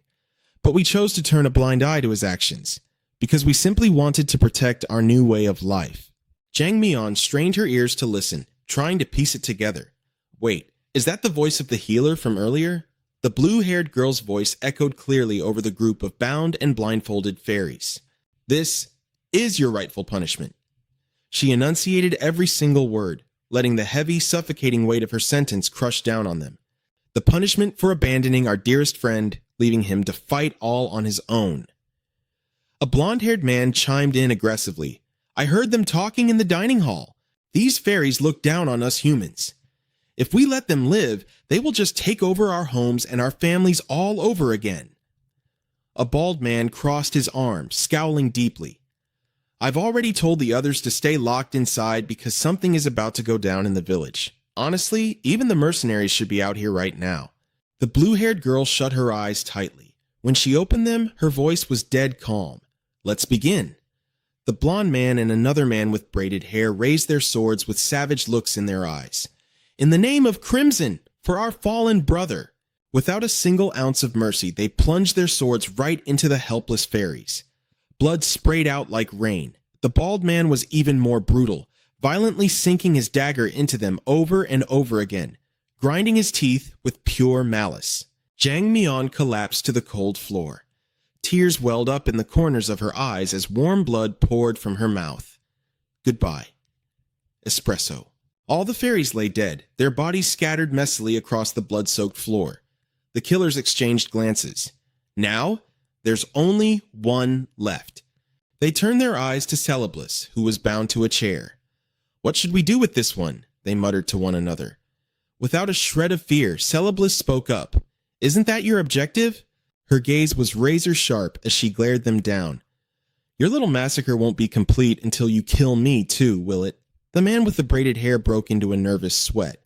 but we chose to turn a blind eye to his actions, because we simply wanted to protect our new way of life. Jang Myeon strained her ears to listen, trying to piece it together. Wait, is that the voice of the healer from earlier? The blue-haired girl's voice echoed clearly over the group of bound and blindfolded fairies. This is your rightful punishment. She enunciated every single word, letting the heavy, suffocating weight of her sentence crush down on them. The punishment for abandoning our dearest friend, leaving him to fight all on his own. A blonde-haired man chimed in aggressively. I heard them talking in the dining hall. These fairies look down on us humans. If we let them live, they will just take over our homes and our families all over again. A bald man crossed his arms, scowling deeply. I've already told the others to stay locked inside because something is about to go down in the village. Honestly, even the mercenaries should be out here right now." The blue-haired girl shut her eyes tightly. When she opened them, her voice was dead calm. "Let's begin." The blonde man and another man with braided hair raised their swords with savage looks in their eyes. "In the name of Crimson, for our fallen brother." Without a single ounce of mercy, they plunged their swords right into the helpless fairies. Blood sprayed out like rain. The bald man was even more brutal, violently sinking his dagger into them over and over again, grinding his teeth with pure malice. Jang Mian collapsed to the cold floor. Tears welled up in the corners of her eyes as warm blood poured from her mouth. Goodbye. Espresso. All the fairies lay dead, their bodies scattered messily across the blood-soaked floor. The killers exchanged glances. Now, there's only one left. They turned their eyes to Celeblis, who was bound to a chair. "What should we do with this one?" they muttered to one another. Without a shred of fear, Celeblis spoke up. "Isn't that your objective?" Her gaze was razor-sharp as she glared them down. "Your little massacre won't be complete until you kill me too, will it?" The man with the braided hair broke into a nervous sweat.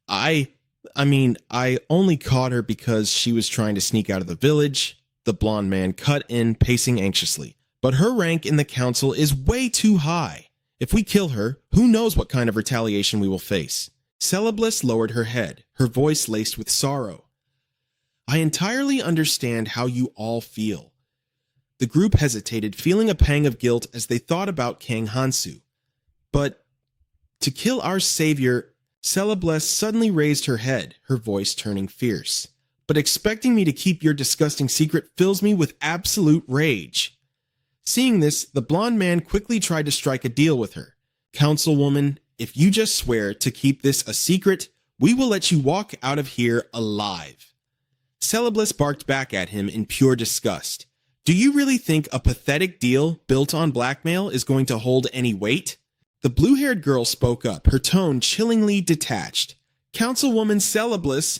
I only caught her because she was trying to sneak out of the village," the blonde man cut in, pacing anxiously. "But her rank in the council is way too high. If we kill her, who knows what kind of retaliation we will face." Celeblis lowered her head, her voice laced with sorrow. "I entirely understand how you all feel." The group hesitated, feeling a pang of guilt as they thought about Kang Hansu. "But to kill our savior..." Celeblis suddenly raised her head, her voice turning fierce. "But expecting me to keep your disgusting secret fills me with absolute rage." Seeing this, the blonde man quickly tried to strike a deal with her. "Councilwoman, if you just swear to keep this a secret, we will let you walk out of here alive." Celeblis barked back at him in pure disgust. "Do you really think a pathetic deal built on blackmail is going to hold any weight?" The blue-haired girl spoke up, her tone chillingly detached. "Councilwoman Celeblis,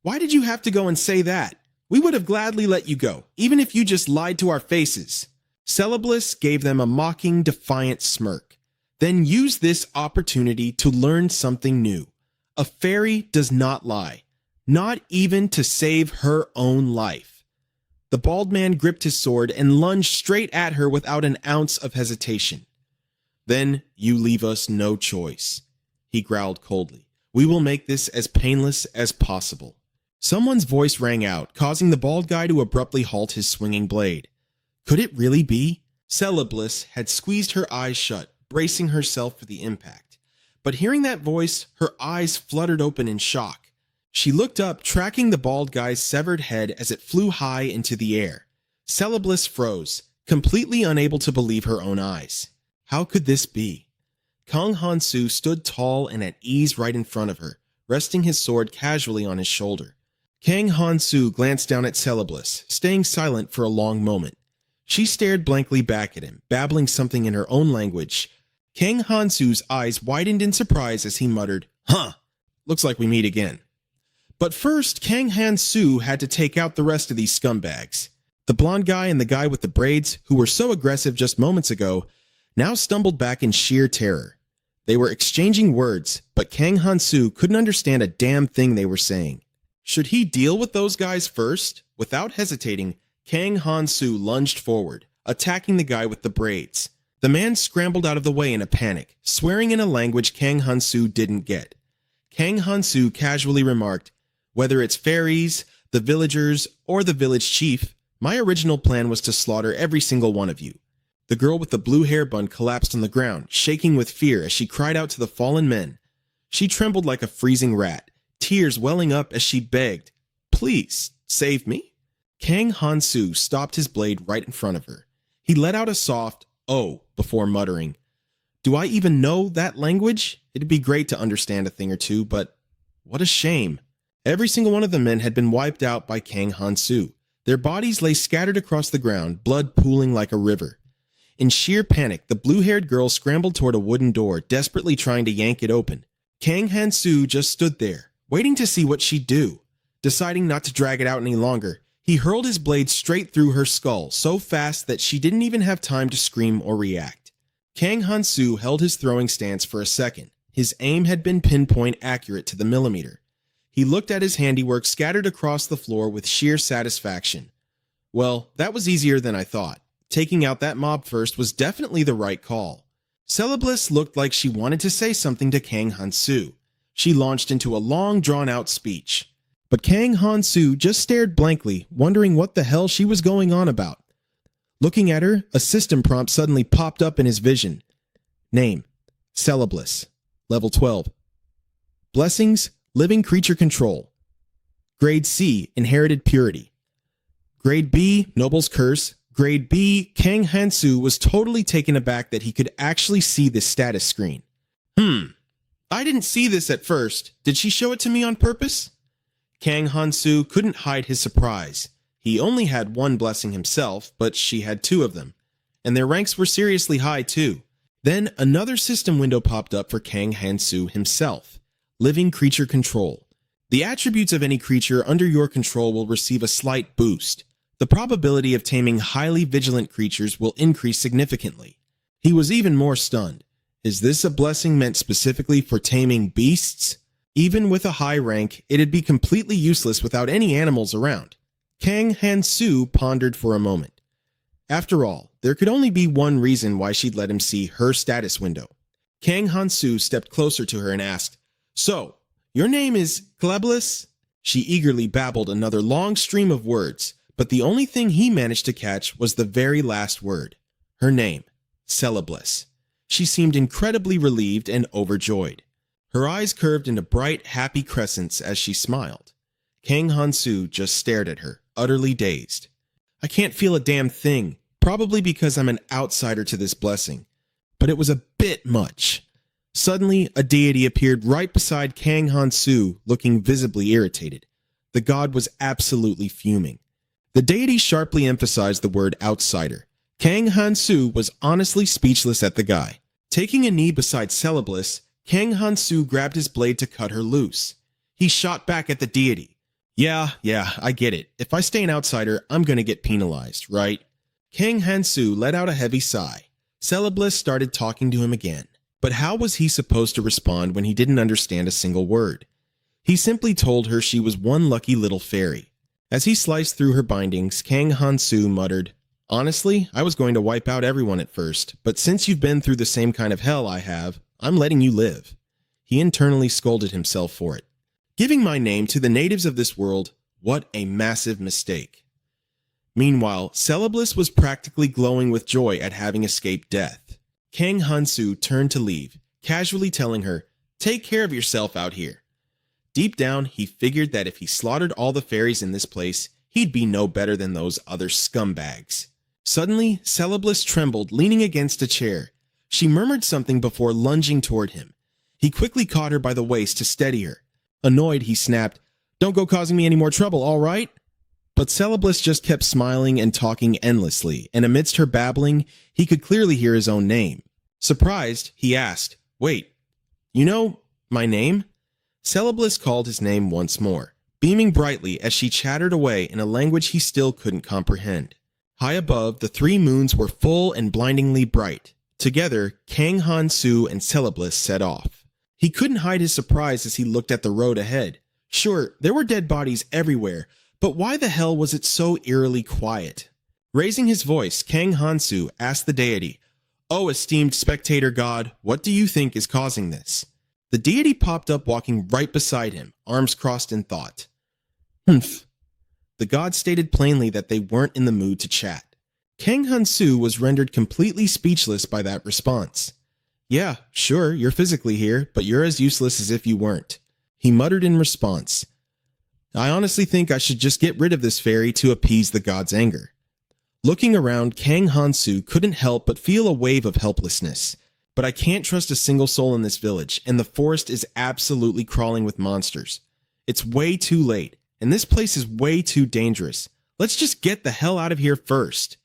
why did you have to go and say that? We would have gladly let you go, even if you just lied to our faces." Celeblis gave them a mocking, defiant smirk. "Then use this opportunity to learn something new. A fairy does not lie, not even to save her own life." The bald man gripped his sword and lunged straight at her without an ounce of hesitation. "Then you leave us no choice," he growled coldly. "We will make this as painless as possible." Someone's voice rang out, causing the bald guy to abruptly halt his swinging blade. Could it really be? Celeblis had squeezed her eyes shut, bracing herself for the impact. But hearing that voice, her eyes fluttered open in shock. She looked up, tracking the bald guy's severed head as it flew high into the air. Celeblis froze, completely unable to believe her own eyes. How could this be? Kang Hansu stood tall and at ease right in front of her, resting his sword casually on his shoulder. Kang Hansu glanced down at Celeblis, staying silent for a long moment. She stared blankly back at him, babbling something in her own language. Kang Hansu's eyes widened in surprise as he muttered, "Huh, looks like we meet again." But first, Kang Hansu had to take out the rest of these scumbags. The blonde guy and the guy with the braids, who were so aggressive just moments ago, now stumbled back in sheer terror. They were exchanging words, but Kang Hansu couldn't understand a damn thing they were saying. Should he deal with those guys first? Without hesitating, Kang Hansu lunged forward, attacking the guy with the braids. The man scrambled out of the way in a panic, swearing in a language Kang Hansu didn't get. Kang Hansu casually remarked, "Whether it's fairies, the villagers, or the village chief, my original plan was to slaughter every single one of you." The girl with the blue hair bun collapsed on the ground, shaking with fear as she cried out to the fallen men. She trembled like a freezing rat, tears welling up as she begged, "Please, save me." Kang Hansu stopped his blade right in front of her. He let out a soft, "Oh," before muttering, "Do I even know that language? It'd be great to understand a thing or two, but what a shame." Every single one of the men had been wiped out by Kang Hansu. Their bodies lay scattered across the ground, blood pooling like a river. In sheer panic, the blue-haired girl scrambled toward a wooden door, desperately trying to yank it open. Kang Hansu just stood there, waiting to see what she'd do. Deciding not to drag it out any longer, He hurled his blade straight through her skull, so fast that she didn't even have time to scream or react. Kang Han-soo held his throwing stance for a second. His aim had been pinpoint accurate to the millimeter. He looked at his handiwork scattered across the floor with sheer satisfaction. Well, that was easier than I thought. Taking out that mob first was definitely the right call. Celebliss looked like she wanted to say something to Kang Han-soo. She launched into a long, drawn-out speech. But Kang Han-soo just stared blankly, wondering what the hell she was going on about. Looking at her, a system prompt suddenly popped up in his vision. Name: Celebliss. Level 12. Blessings: Living Creature Control. Grade C: Inherited Purity. Grade B: Noble's Curse. Grade B: Kang Han-soo was totally taken aback that he could actually see this status screen. I didn't see this at first. Did she show it to me on purpose? Kang Han-soo couldn't hide his surprise. He only had one blessing himself, but she had two of them. And their ranks were seriously high too. Then another system window popped up for Kang Han-soo himself. Living Creature Control. The attributes of any creature under your control will receive a slight boost. The probability of taming highly vigilant creatures will increase significantly. He was even more stunned. Is this a blessing meant specifically for taming beasts? Even with a high rank, it'd be completely useless without any animals around. Kang Han-soo pondered for a moment. After all, there could only be one reason why she'd let him see her status window. Kang Han-soo stepped closer to her and asked, "So, your name is Celebliss?" She eagerly babbled another long stream of words, but the only thing he managed to catch was the very last word. Her name, Celebliss. She seemed incredibly relieved and overjoyed. Her eyes curved into bright, happy crescents as she smiled. Kang Han-soo just stared at her, utterly dazed. I can't feel a damn thing, probably because I'm an outsider to this blessing. But it was a bit much. Suddenly, a deity appeared right beside Kang Han-soo, looking visibly irritated. The god was absolutely fuming. The deity sharply emphasized the word outsider. Kang Han-soo was honestly speechless at the guy. Taking a knee beside Celebliss, Kang Han-soo grabbed his blade to cut her loose. He shot back at the deity. Yeah, I get it. If I stay an outsider, I'm gonna get penalized, right? Kang Han-soo let out a heavy sigh. Celebliss started talking to him again. But how was he supposed to respond when he didn't understand a single word? He simply told her she was one lucky little fairy. As he sliced through her bindings, Kang Han-soo muttered, "Honestly, I was going to wipe out everyone at first, but since you've been through the same kind of hell I have, I'm letting you live." He internally scolded himself for it. Giving my name to the natives of this world, what a massive mistake. Meanwhile, Celebliss was practically glowing with joy at having escaped death. Kang Han-soo turned to leave, casually telling her, "Take care of yourself out here." Deep down, he figured that if he slaughtered all the fairies in this place, he'd be no better than those other scumbags. Suddenly, Celebliss trembled, leaning against a chair. She murmured something before lunging toward him. He quickly caught her by the waist to steady her. Annoyed, he snapped, "Don't go causing me any more trouble, all right?" But Celebliss just kept smiling and talking endlessly, and amidst her babbling, he could clearly hear his own name. Surprised, he asked, "Wait, you know my name?" Celebliss called his name once more, beaming brightly as she chattered away in a language he still couldn't comprehend. High above, the three moons were full and blindingly bright. Together, Kang Han-soo and Celebliss set off. He couldn't hide his surprise as he looked at the road ahead. Sure, there were dead bodies everywhere, but why the hell was it so eerily quiet? Raising his voice, Kang Han-soo asked the deity, "Oh, esteemed spectator god, what do you think is causing this?" The deity popped up walking right beside him, arms crossed in thought. "Humph." The god stated plainly that they weren't in the mood to chat. Kang Han-soo was rendered completely speechless by that response. "Yeah, sure, you're physically here, but you're as useless as if you weren't," he muttered in response. "I honestly think I should just get rid of this fairy to appease the god's anger." Looking around, Kang Han-soo couldn't help but feel a wave of helplessness. But I can't trust a single soul in this village, and the forest is absolutely crawling with monsters. It's way too late, and this place is way too dangerous. Let's just get the hell out of here first.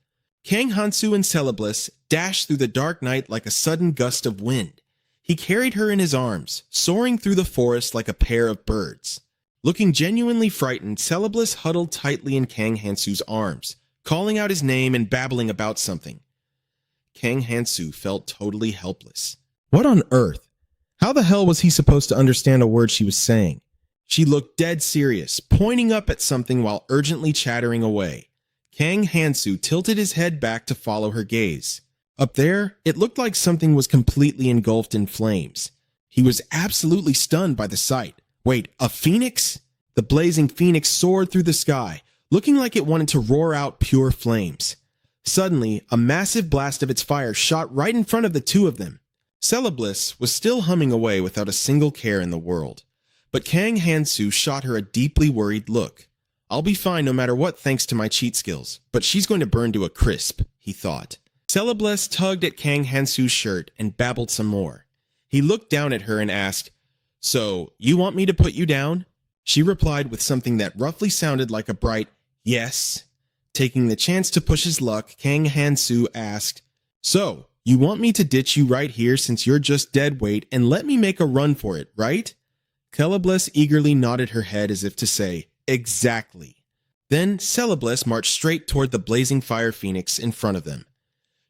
Kang Han-soo and Celebliss dashed through the dark night like a sudden gust of wind. He carried her in his arms, soaring through the forest like a pair of birds. Looking genuinely frightened, Celebliss huddled tightly in Kang Hansu's arms, calling out his name and babbling about something. Kang Hansu felt totally helpless. What on earth? How the hell was he supposed to understand a word she was saying? She looked dead serious, pointing up at something while urgently chattering away. Kang Hansu tilted his head back to follow her gaze. Up there, it looked like something was completely engulfed in flames. He was absolutely stunned by the sight. Wait, a phoenix? The blazing phoenix soared through the sky, looking like it wanted to roar out pure flames. Suddenly, a massive blast of its fire shot right in front of the two of them. Celebliss was still humming away without a single care in the world. But Kang Hansu shot her a deeply worried look. I'll be fine no matter what thanks to my cheat skills, but she's going to burn to a crisp, he thought. Celebliss tugged at Kang Hansu's shirt and babbled some more. He looked down at her and asked, "So, you want me to put you down?" She replied with something that roughly sounded like a bright, "Yes." Taking the chance to push his luck, Kang Hansu asked, "So, you want me to ditch you right here since you're just dead weight and let me make a run for it, right?" Celebliss eagerly nodded her head as if to say, "Exactly." Then Celebliss marched straight toward the blazing fire phoenix in front of them.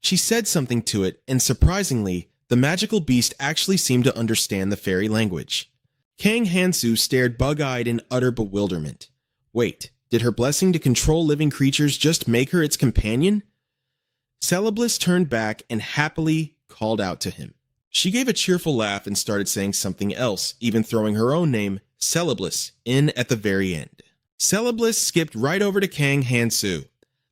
She said something to it, and surprisingly, the magical beast actually seemed to understand the fairy language. Kang Hansu stared bug-eyed in utter bewilderment. Wait, did her blessing to control living creatures just make her its companion? Celebliss turned back and happily called out to him. She gave a cheerful laugh and started saying something else, even throwing her own name, Celebliss, in at the very end. Celebliss skipped right over to Kang Hansu.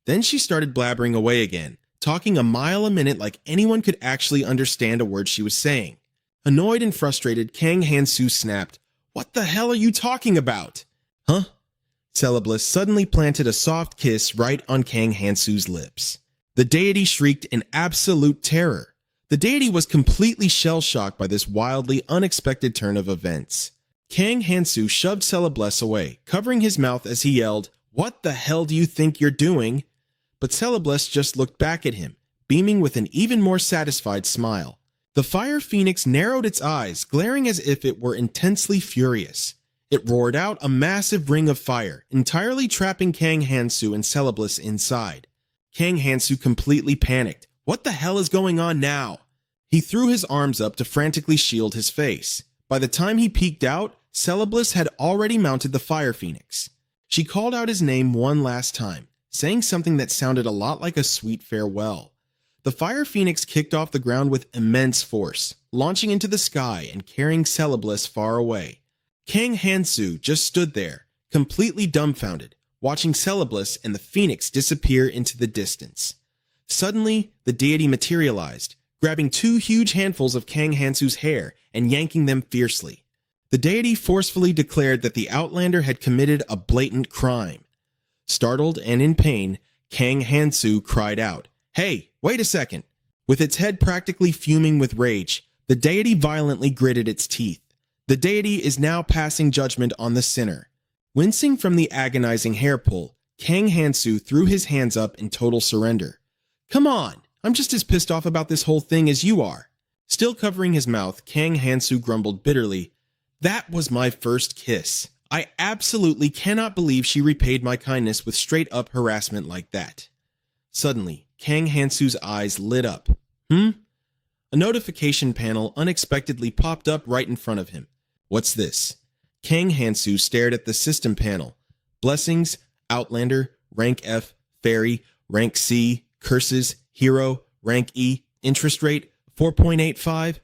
Then she started blabbering away again, talking a mile a minute like anyone could actually understand a word she was saying. Annoyed and frustrated, Kang Hansu snapped, "What the hell are you talking about?" Huh? Celebliss suddenly planted a soft kiss right on Kang Hansu's lips. The deity shrieked in absolute terror. The deity was completely shell-shocked by this wildly unexpected turn of events. Kang Hansu shoved Celebliss away, covering his mouth as he yelled, "What the hell do you think you're doing?" But Celebliss just looked back at him, beaming with an even more satisfied smile. The fire phoenix narrowed its eyes, glaring as if it were intensely furious. It roared out a massive ring of fire, entirely trapping Kang Hansu and Celebliss inside. Kang Hansu completely panicked. What the hell is going on now? He threw his arms up to frantically shield his face. By the time he peeked out, Celebliss had already mounted the fire phoenix. She called out his name one last time, saying something that sounded a lot like a sweet farewell. The fire phoenix kicked off the ground with immense force, launching into the sky and carrying Celebliss far away. Kang Hansu just stood there, completely dumbfounded, watching Celebliss and the phoenix disappear into the distance. Suddenly, the deity materialized, grabbing two huge handfuls of Kang Hansu's hair and yanking them fiercely. The deity forcefully declared that the Outlander had committed a blatant crime. Startled and in pain, Kang Hansu cried out, "Hey, wait a second!" With its head practically fuming with rage, the deity violently gritted its teeth. The deity is now passing judgment on the sinner. Wincing from the agonizing hair pull, Kang Hansu threw his hands up in total surrender. "Come on, I'm just as pissed off about this whole thing as you are." Still covering his mouth, Kang Hansu grumbled bitterly, "That was my first kiss. I absolutely cannot believe she repaid my kindness with straight-up harassment like that." Suddenly, Kang Hansu's eyes lit up. A notification panel unexpectedly popped up right in front of him. What's this? Kang Hansu stared at the system panel. Blessings, Outlander, Rank F, Fairy, Rank C, Curses, Hero, Rank E, Interest Rate, 4.85.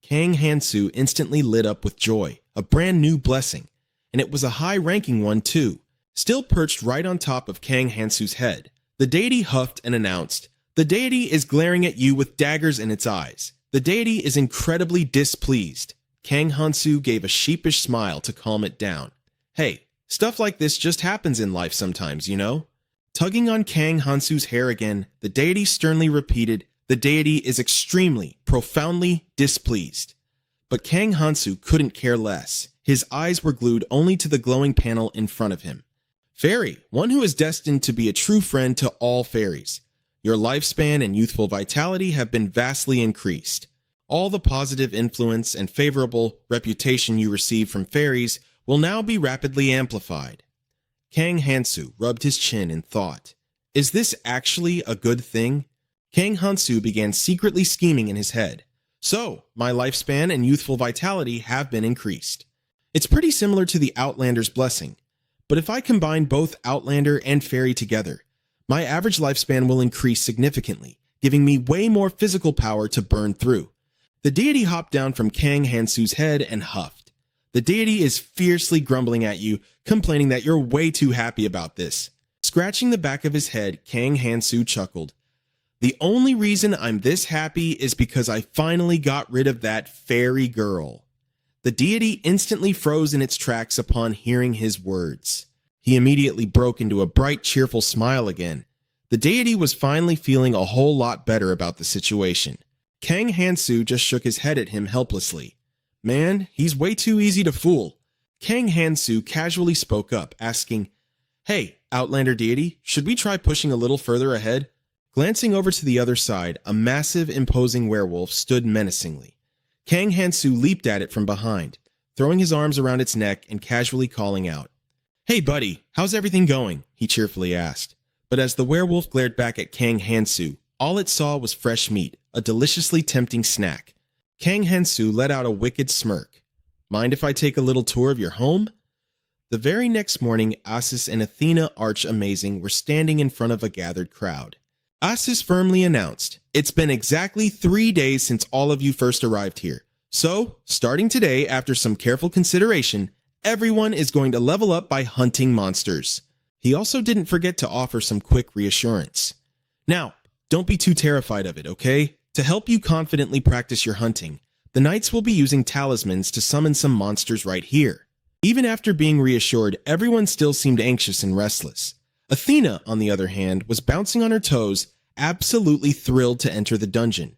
Kang Hansu instantly lit up with joy, a brand new blessing. And it was a high-ranking one too. Still perched right on top of Kang Hansu's head, the deity huffed and announced, "The deity is glaring at you with daggers in its eyes. The deity is incredibly displeased." Kang Hansu gave a sheepish smile to calm it down. "Hey, stuff like this just happens in life sometimes, you know?" Tugging on Kang Hansu's hair again, the deity sternly repeated, "The deity is extremely, profoundly displeased." But Kang Hansu couldn't care less. His eyes were glued only to the glowing panel in front of him. "Fairy, one who is destined to be a true friend to all fairies. Your lifespan and youthful vitality have been vastly increased. All the positive influence and favorable reputation you receive from fairies will now be rapidly amplified. Kang Hansu rubbed his chin in thought. Is this actually a good thing? Kang Hansu began secretly scheming in his head. So, my lifespan and youthful vitality have been increased. It's pretty similar to the Outlander's blessing, but if I combine both Outlander and Fairy together, my average lifespan will increase significantly, giving me way more physical power to burn through. The deity hopped down from Kang Hansu's head and huffed. The deity is fiercely grumbling at you, complaining that you're way too happy about this. Scratching the back of his head, Kang Hansu chuckled. The only reason I'm this happy is because I finally got rid of that fairy girl. The deity instantly froze in its tracks upon hearing his words. He immediately broke into a bright, cheerful smile again. The deity was finally feeling a whole lot better about the situation. Kang Hansu just shook his head at him helplessly. Man, he's way too easy to fool. Kang Hansu casually spoke up, asking, Hey, Outlander deity, should we try pushing a little further ahead? Glancing over to the other side, a massive, imposing werewolf stood menacingly. Kang Hansu leaped at it from behind, throwing his arms around its neck and casually calling out. Hey buddy, how's everything going? He cheerfully asked. But as the werewolf glared back at Kang Hansu, all it saw was fresh meat, a deliciously tempting snack. Kang Hansu let out a wicked smirk. Mind if I take a little tour of your home? The very next morning, Asis and Athena Arch Amazing were standing in front of a gathered crowd. Asis firmly announced, It's been exactly 3 days since all of you first arrived here. So, starting today, after some careful consideration, everyone is going to level up by hunting monsters. He also didn't forget to offer some quick reassurance. Now, don't be too terrified of it, okay? To help you confidently practice your hunting, the knights will be using talismans to summon some monsters right here. Even after being reassured, everyone still seemed anxious and restless. Athena, on the other hand, was bouncing on her toes, absolutely thrilled to enter the dungeon.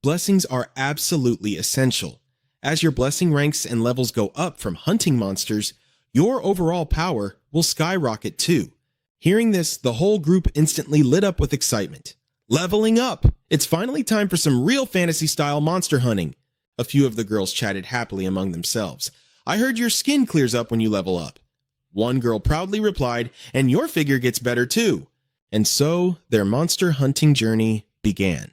Blessings are absolutely essential. As your blessing ranks and levels go up from hunting monsters, your overall power will skyrocket too. Hearing this, the whole group instantly lit up with excitement. Leveling up! It's finally time for some real fantasy-style monster hunting. A few of the girls chatted happily among themselves. I heard your skin clears up when you level up. One girl proudly replied, and your figure gets better too. And so, their monster hunting journey began.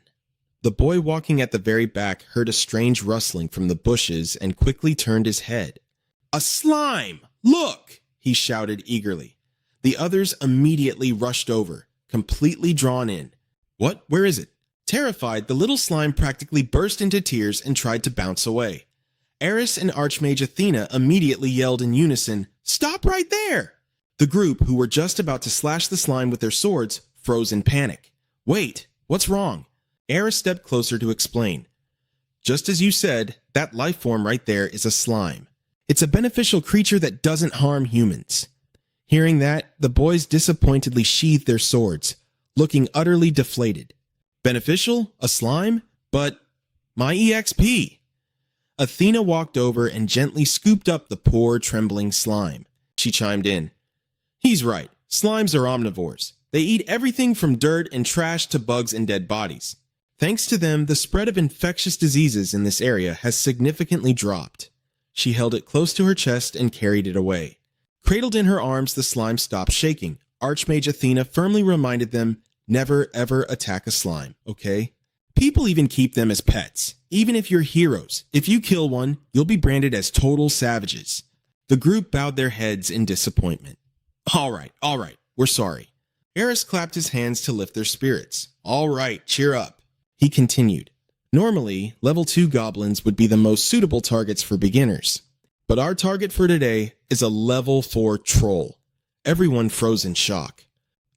The boy walking at the very back heard a strange rustling from the bushes and quickly turned his head. A slime! Look! He shouted eagerly. The others immediately rushed over, completely drawn in. What? Where is it? Terrified, the little slime practically burst into tears and tried to bounce away. Eris and Archmage Athena immediately yelled in unison, Stop right there! The group, who were just about to slash the slime with their swords, froze in panic. Wait, what's wrong? Eris stepped closer to explain. Just as you said, that life form right there is a slime. It's a beneficial creature that doesn't harm humans. Hearing that, the boys disappointedly sheathed their swords, looking utterly deflated. Beneficial? A slime? But my EXP! Athena walked over and gently scooped up the poor, trembling slime. She chimed in. He's right. Slimes are omnivores. They eat everything from dirt and trash to bugs and dead bodies. Thanks to them, the spread of infectious diseases in this area has significantly dropped. She held it close to her chest and carried it away. Cradled in her arms, the slime stopped shaking. Archmage Athena firmly reminded them, never ever attack a slime, okay? People even keep them as pets. Even if you're heroes, if you kill one, you'll be branded as total savages. The group bowed their heads in disappointment. All right, we're sorry. Eris clapped his hands to lift their spirits. All right, cheer up. He continued. Normally, level 2 goblins would be the most suitable targets for beginners. But our target for today is a level 4 troll. Everyone froze in shock.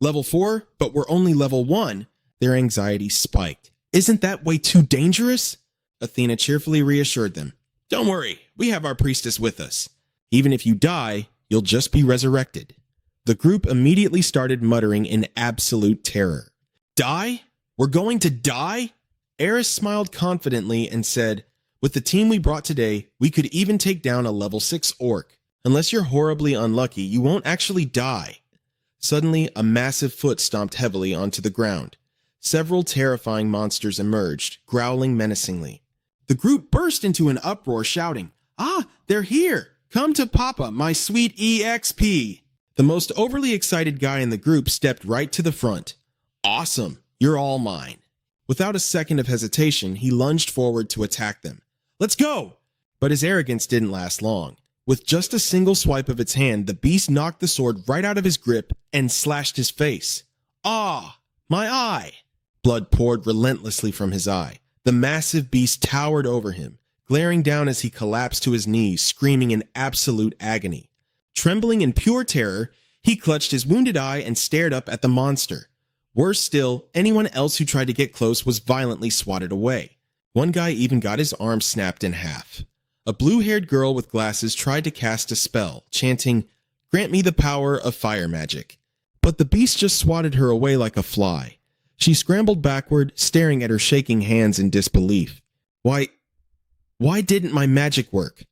Level 4? But we're only level 1? Their anxiety spiked. Isn't that way too dangerous? Athena cheerfully reassured them. Don't worry, we have our priestess with us. Even if you die, you'll just be resurrected. The group immediately started muttering in absolute terror. Die? We're going to die? Eris smiled confidently and said, with the team we brought today, we could even take down a level 6 orc. Unless you're horribly unlucky, you won't actually die. Suddenly, a massive foot stomped heavily onto the ground. Several terrifying monsters emerged, growling menacingly. The group burst into an uproar, shouting, Ah, they're here! Come to Papa, my sweet EXP. The most overly excited guy in the group stepped right to the front. Awesome, you're all mine. Without a second of hesitation, he lunged forward to attack them. Let's go! But his arrogance didn't last long. With just a single swipe of its hand, the beast knocked the sword right out of his grip and slashed his face. Ah, my eye! Blood poured relentlessly from his eye. The massive beast towered over him, glaring down as he collapsed to his knees, screaming in absolute agony. Trembling in pure terror, he clutched his wounded eye and stared up at the monster. Worse still, anyone else who tried to get close was violently swatted away. One guy even got his arm snapped in half. A blue-haired girl with glasses tried to cast a spell, chanting, "Grant me the power of fire magic." But the beast just swatted her away like a fly. She scrambled backward, staring at her shaking hands in disbelief. Why didn't my magic work?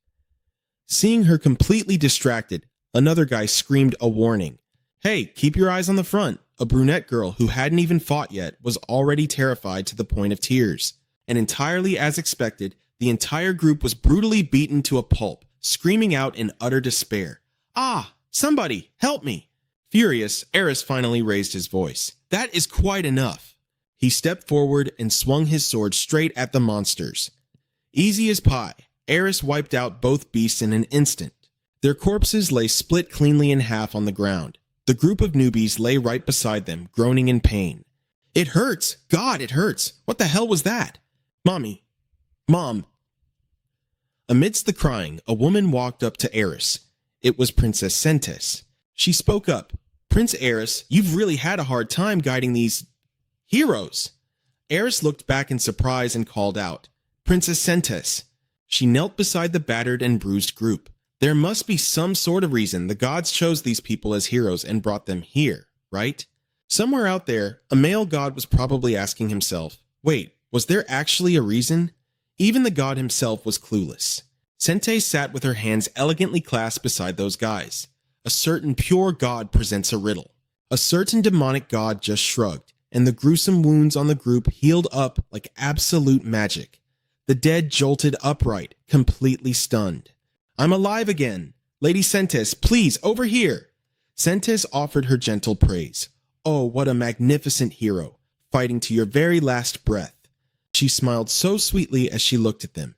Seeing her completely distracted, another guy screamed a warning. Hey, keep your eyes on the front. A brunette girl who hadn't even fought yet was already terrified to the point of tears. And entirely as expected, the entire group was brutally beaten to a pulp, screaming out in utter despair. Ah, somebody, help me! Furious, Eris finally raised his voice. That is quite enough. He stepped forward and swung his sword straight at the monsters. Easy as pie, Eris wiped out both beasts in an instant. Their corpses lay split cleanly in half on the ground. The group of newbies lay right beside them, groaning in pain. It hurts! God, it hurts! What the hell was that? Mommy. Mom. Amidst the crying, a woman walked up to Eris. It was Princess Sentes. She spoke up. Prince Eris, you've really had a hard time guiding these heroes. Eris looked back in surprise and called out, Princess Sentes. She knelt beside the battered and bruised group. There must be some sort of reason the gods chose these people as heroes and brought them here, right? Somewhere out there, a male god was probably asking himself, wait, was there actually a reason? Even the god himself was clueless. Sente sat with her hands elegantly clasped beside those guys. A certain pure god presents a riddle. A certain demonic god just shrugged, and the gruesome wounds on the group healed up like absolute magic. The dead jolted upright, completely stunned. I'm alive again. Lady Sentes, please, over here. Sentes offered her gentle praise. Oh, what a magnificent hero, fighting to your very last breath. She smiled so sweetly as she looked at them.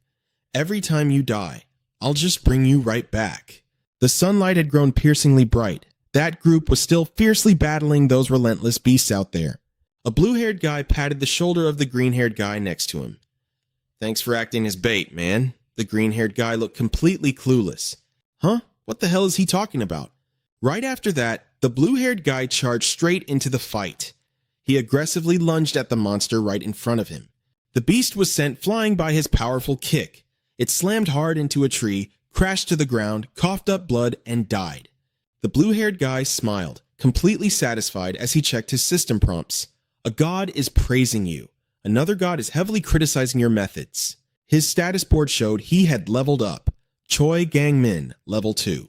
Every time you die, I'll just bring you right back. The sunlight had grown piercingly bright. That group was still fiercely battling those relentless beasts out there. A blue-haired guy patted the shoulder of the green-haired guy next to him. Thanks for acting as bait, man. The green-haired guy looked completely clueless. Huh? What the hell is he talking about? Right after that, the blue-haired guy charged straight into the fight. He aggressively lunged at the monster right in front of him. The beast was sent flying by his powerful kick. It slammed hard into a tree, crashed to the ground, coughed up blood, and died. The blue-haired guy smiled, completely satisfied as he checked his system prompts. A god is praising you. Another god is heavily criticizing your methods. His status board showed he had leveled up. Choi Gang-min, level 2.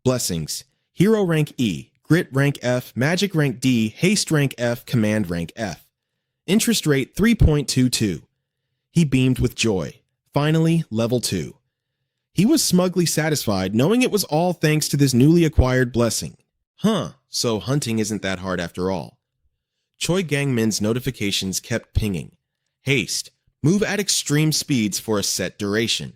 Blessings. Hero rank E, Grit rank F, Magic rank D, Haste rank F, Command rank F. Interest rate 3.22. He beamed with joy. Finally, level 2. He was smugly satisfied, knowing it was all thanks to this newly acquired blessing. So hunting isn't that hard after all. Choi Gang-min's notifications kept pinging. Haste. Move at extreme speeds for a set duration.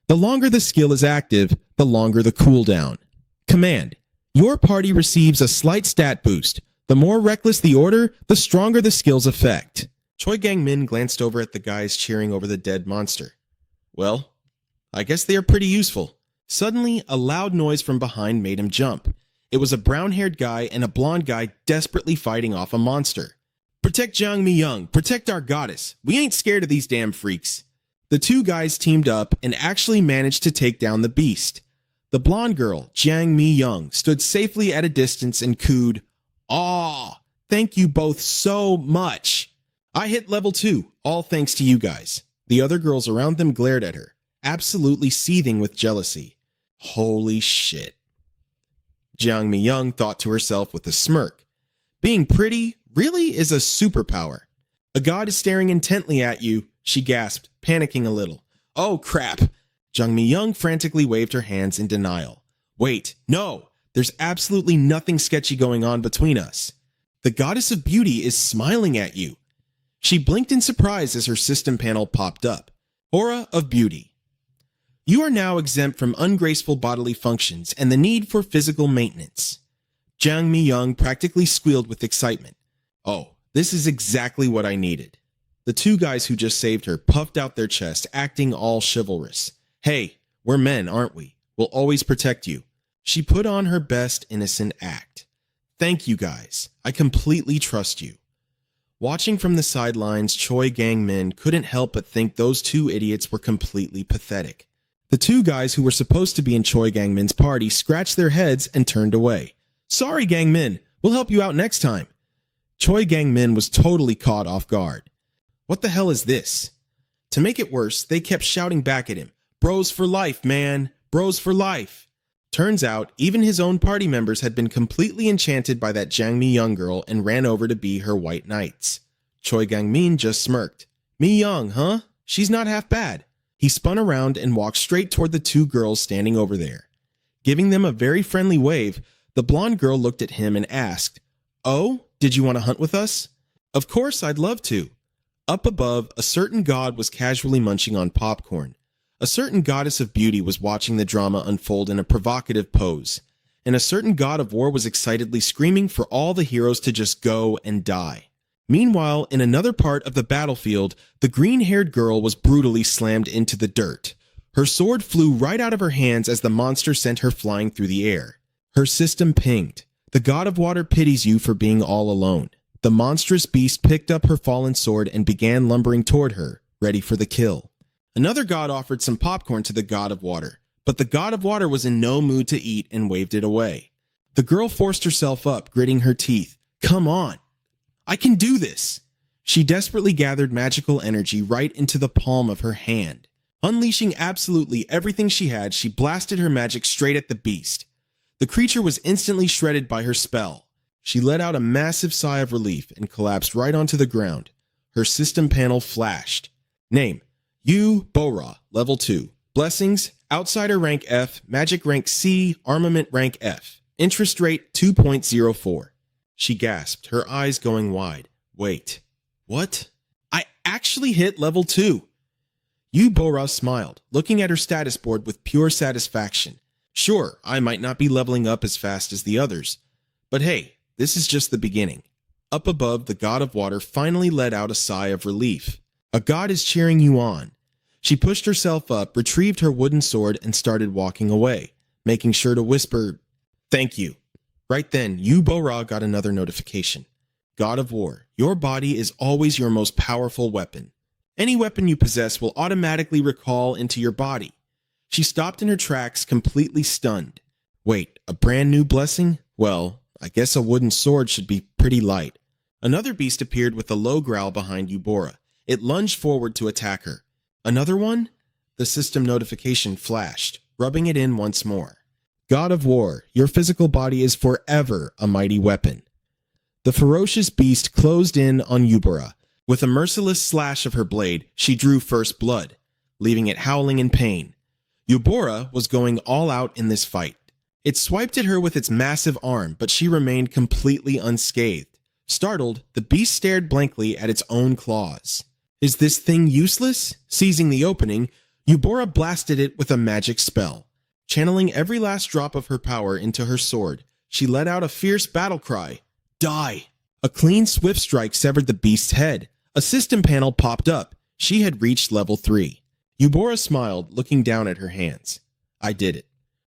The longer the skill is active, the longer the cooldown. Command. Your party receives a slight stat boost. The more reckless the order, the stronger the skill's effect. Choi Gang-min glanced over at the guys cheering over the dead monster. Well, I guess they are pretty useful. Suddenly, a loud noise from behind made him jump. It was a brown-haired guy and a blonde guy desperately fighting off a monster. Protect Jiang Mi-young, protect our goddess. We ain't scared of these damn freaks. The two guys teamed up and actually managed to take down the beast. The blonde girl, Jiang Mi-young, stood safely at a distance and cooed, Aw, thank you both so much. I hit level 2, all thanks to you guys. The other girls around them glared at her, absolutely seething with jealousy. Holy shit. Jiang Mi-young thought to herself with a smirk. Being pretty really is a superpower. A god is staring intently at you, she gasped, panicking a little. Oh crap. Jung Mi-young frantically waved her hands in denial. Wait, no! There's absolutely nothing sketchy going on between us. The goddess of beauty is smiling at you. She blinked in surprise as her system panel popped up. Aura of beauty. You are now exempt from ungraceful bodily functions and the need for physical maintenance. Jung Mi-young practically squealed with excitement. Oh, this is exactly what I needed. The two guys who just saved her puffed out their chest, acting all chivalrous. Hey, we're men, aren't we? We'll always protect you. She put on her best innocent act. Thank you guys. I completely trust you. Watching from the sidelines, Choi Gang-min couldn't help but think those two idiots were completely pathetic. The two guys who were supposed to be in Choi Gang-min's party scratched their heads and turned away. Sorry, Gang-min. We'll help you out next time. Choi Gang-min was totally caught off guard. What the hell is this? To make it worse, they kept shouting back at him. Bros for life, man. Bros for life. Turns out, even his own party members had been completely enchanted by that Jang Mi-young girl and ran over to be her white knights. Choi Gang-min just smirked. Mi-young, huh? She's not half bad. He spun around and walked straight toward the two girls standing over there. Giving them a very friendly wave, the blonde girl looked at him and asked, Oh, did you want to hunt with us? Of course, I'd love to. Up above, a certain god was casually munching on popcorn. A certain goddess of beauty was watching the drama unfold in a provocative pose, and a certain god of war was excitedly screaming for all the heroes to just go and die. Meanwhile, in another part of the battlefield, the green-haired girl was brutally slammed into the dirt. Her sword flew right out of her hands as the monster sent her flying through the air. Her system pinged. The god of water pities you for being all alone. The monstrous beast picked up her fallen sword and began lumbering toward her, ready for the kill. Another god offered some popcorn to the god of water, but the god of water was in no mood to eat and waved it away. The girl forced herself up, gritting her teeth. Come on! I can do this! She desperately gathered magical energy right into the palm of her hand. Unleashing absolutely everything she had, she blasted her magic straight at the beast. The creature was instantly shredded by her spell. She let out a massive sigh of relief and collapsed right onto the ground. Her system panel flashed. Name: Yu Bora, level 2. Blessings: Outsider rank F, Magic rank C, Armament rank F. Interest rate 2.04. She gasped, her eyes going wide. Wait, what? I actually hit level 2. Yu Bora smiled, looking at her status board with pure satisfaction. Sure, I might not be leveling up as fast as the others, but hey, this is just the beginning. Up above, the god of water finally let out a sigh of relief. A god is cheering you on. She pushed herself up, retrieved her wooden sword, and started walking away, making sure to whisper, Thank you. Right then, Yu Bora got another notification. God of War, your body is always your most powerful weapon. Any weapon you possess will automatically recall into your body. She stopped in her tracks, completely stunned. Wait, a brand new blessing? Well, I guess a wooden sword should be pretty light. Another beast appeared with a low growl behind Yu Bora. It lunged forward to attack her. Another one? The system notification flashed, rubbing it in once more. God of War, your physical body is forever a mighty weapon. The ferocious beast closed in on Yu Bora. With a merciless slash of her blade, she drew first blood, leaving it howling in pain. Yu Bora was going all out in this fight. It swiped at her with its massive arm, but she remained completely unscathed. Startled, the beast stared blankly at its own claws. Is this thing useless? Seizing the opening, Yu Bora blasted it with a magic spell. Channeling every last drop of her power into her sword, she let out a fierce battle cry. Die! A clean, swift strike severed the beast's head. A system panel popped up. She had reached level 3. Yu Bora smiled, looking down at her hands. I did it.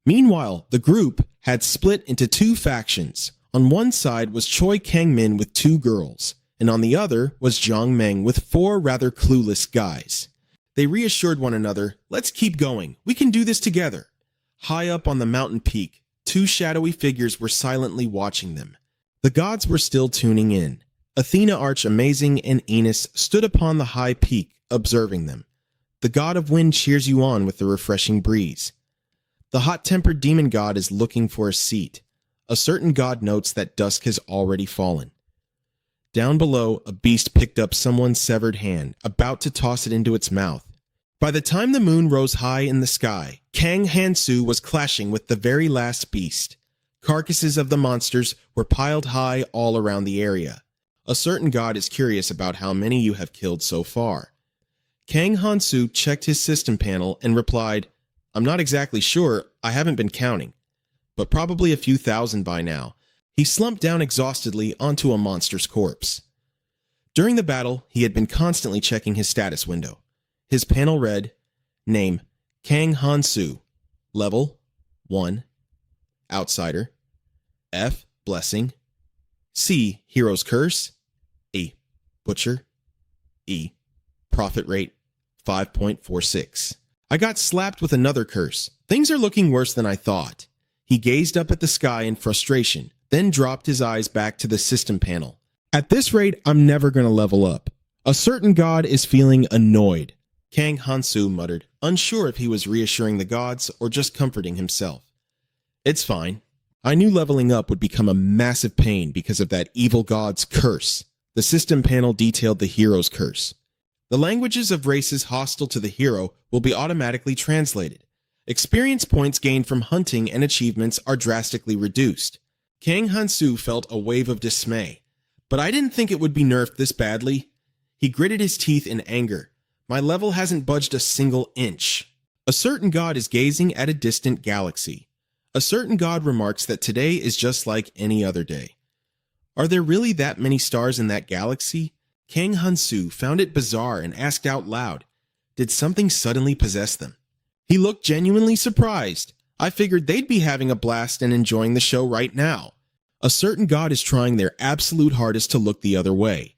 Meanwhile, the group had split into two factions. On one side was Choi Kang-min with 2 girls, and on the other was Jiang Meng with 4 rather clueless guys. They reassured one another, let's keep going, we can do this together. High up on the mountain peak, 2 shadowy figures were silently watching them. The gods were still tuning in. Athena Arch Amazing and Enos stood upon the high peak, observing them. The god of wind cheers you on with the refreshing breeze. The hot-tempered demon god is looking for a seat. A certain god notes that dusk has already fallen. Down below, a beast picked up someone's severed hand, about to toss it into its mouth. By the time the moon rose high in the sky, Kang Hansu was clashing with the very last beast. Carcasses of the monsters were piled high all around the area. A certain god is curious about how many you have killed so far. Kang Hansu checked his system panel and replied, "I'm not exactly sure, I haven't been counting, but probably a few thousand by now." He slumped down exhaustedly onto a monster's corpse. During the battle, he had been constantly checking his status window. His panel read, Name, Kang Hansu, Level, 1, Outsider, F, Blessing, C, Hero's Curse, A, Butcher, E, Profit Rate, 5.46. I got slapped with another curse. Things are looking worse than I thought. He gazed up at the sky in frustration, then dropped his eyes back to the system panel. At this rate, I'm never going to level up. A certain god is feeling annoyed. Kang Hansu muttered, unsure if he was reassuring the gods or just comforting himself. It's fine. I knew leveling up would become a massive pain because of that evil god's curse. The system panel detailed the hero's curse. The languages of races hostile to the hero will be automatically translated. Experience points gained from hunting and achievements are drastically reduced. Kang Hansu felt a wave of dismay. But I didn't think it would be nerfed this badly. He gritted his teeth in anger. My level hasn't budged a single inch. A certain god is gazing at a distant galaxy. A certain god remarks that today is just like any other day. Are there really that many stars in that galaxy? Kang Hansu found it bizarre and asked out loud, did something suddenly possess them? He looked genuinely surprised. I figured they'd be having a blast and enjoying the show right now. A certain god is trying their absolute hardest to look the other way.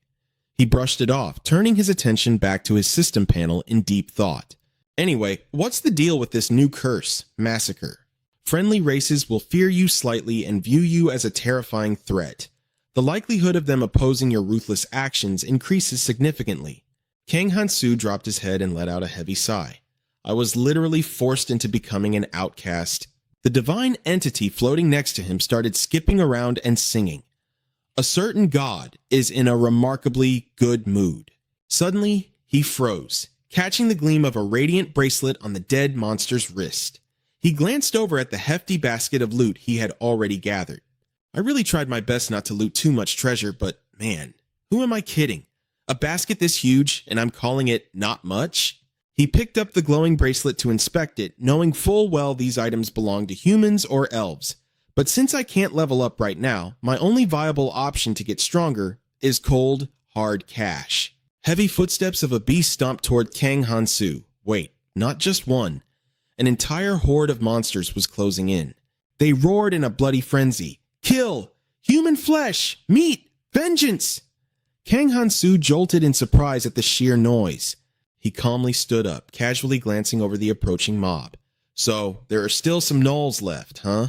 He brushed it off, turning his attention back to his system panel in deep thought. Anyway, what's the deal with this new curse, Massacre? Friendly races will fear you slightly and view you as a terrifying threat. The likelihood of them opposing your ruthless actions increases significantly. Kang Hansu dropped his head and let out a heavy sigh. I was literally forced into becoming an outcast. The divine entity floating next to him started skipping around and singing. A certain god is in a remarkably good mood. Suddenly, he froze, catching the gleam of a radiant bracelet on the dead monster's wrist. He glanced over at the hefty basket of loot he had already gathered. I really tried my best not to loot too much treasure, but man, who am I kidding? A basket this huge, and I'm calling it not much? He picked up the glowing bracelet to inspect it, knowing full well these items belong to humans or elves. But since I can't level up right now, my only viable option to get stronger is cold, hard cash. Heavy footsteps of a beast stomped toward Kang Hansu. Wait, not just one. An entire horde of monsters was closing in. They roared in a bloody frenzy. Kill! Human flesh! Meat! Vengeance! Kang Hansu jolted in surprise at the sheer noise. He calmly stood up, casually glancing over the approaching mob. So, there are still some gnolls left, huh?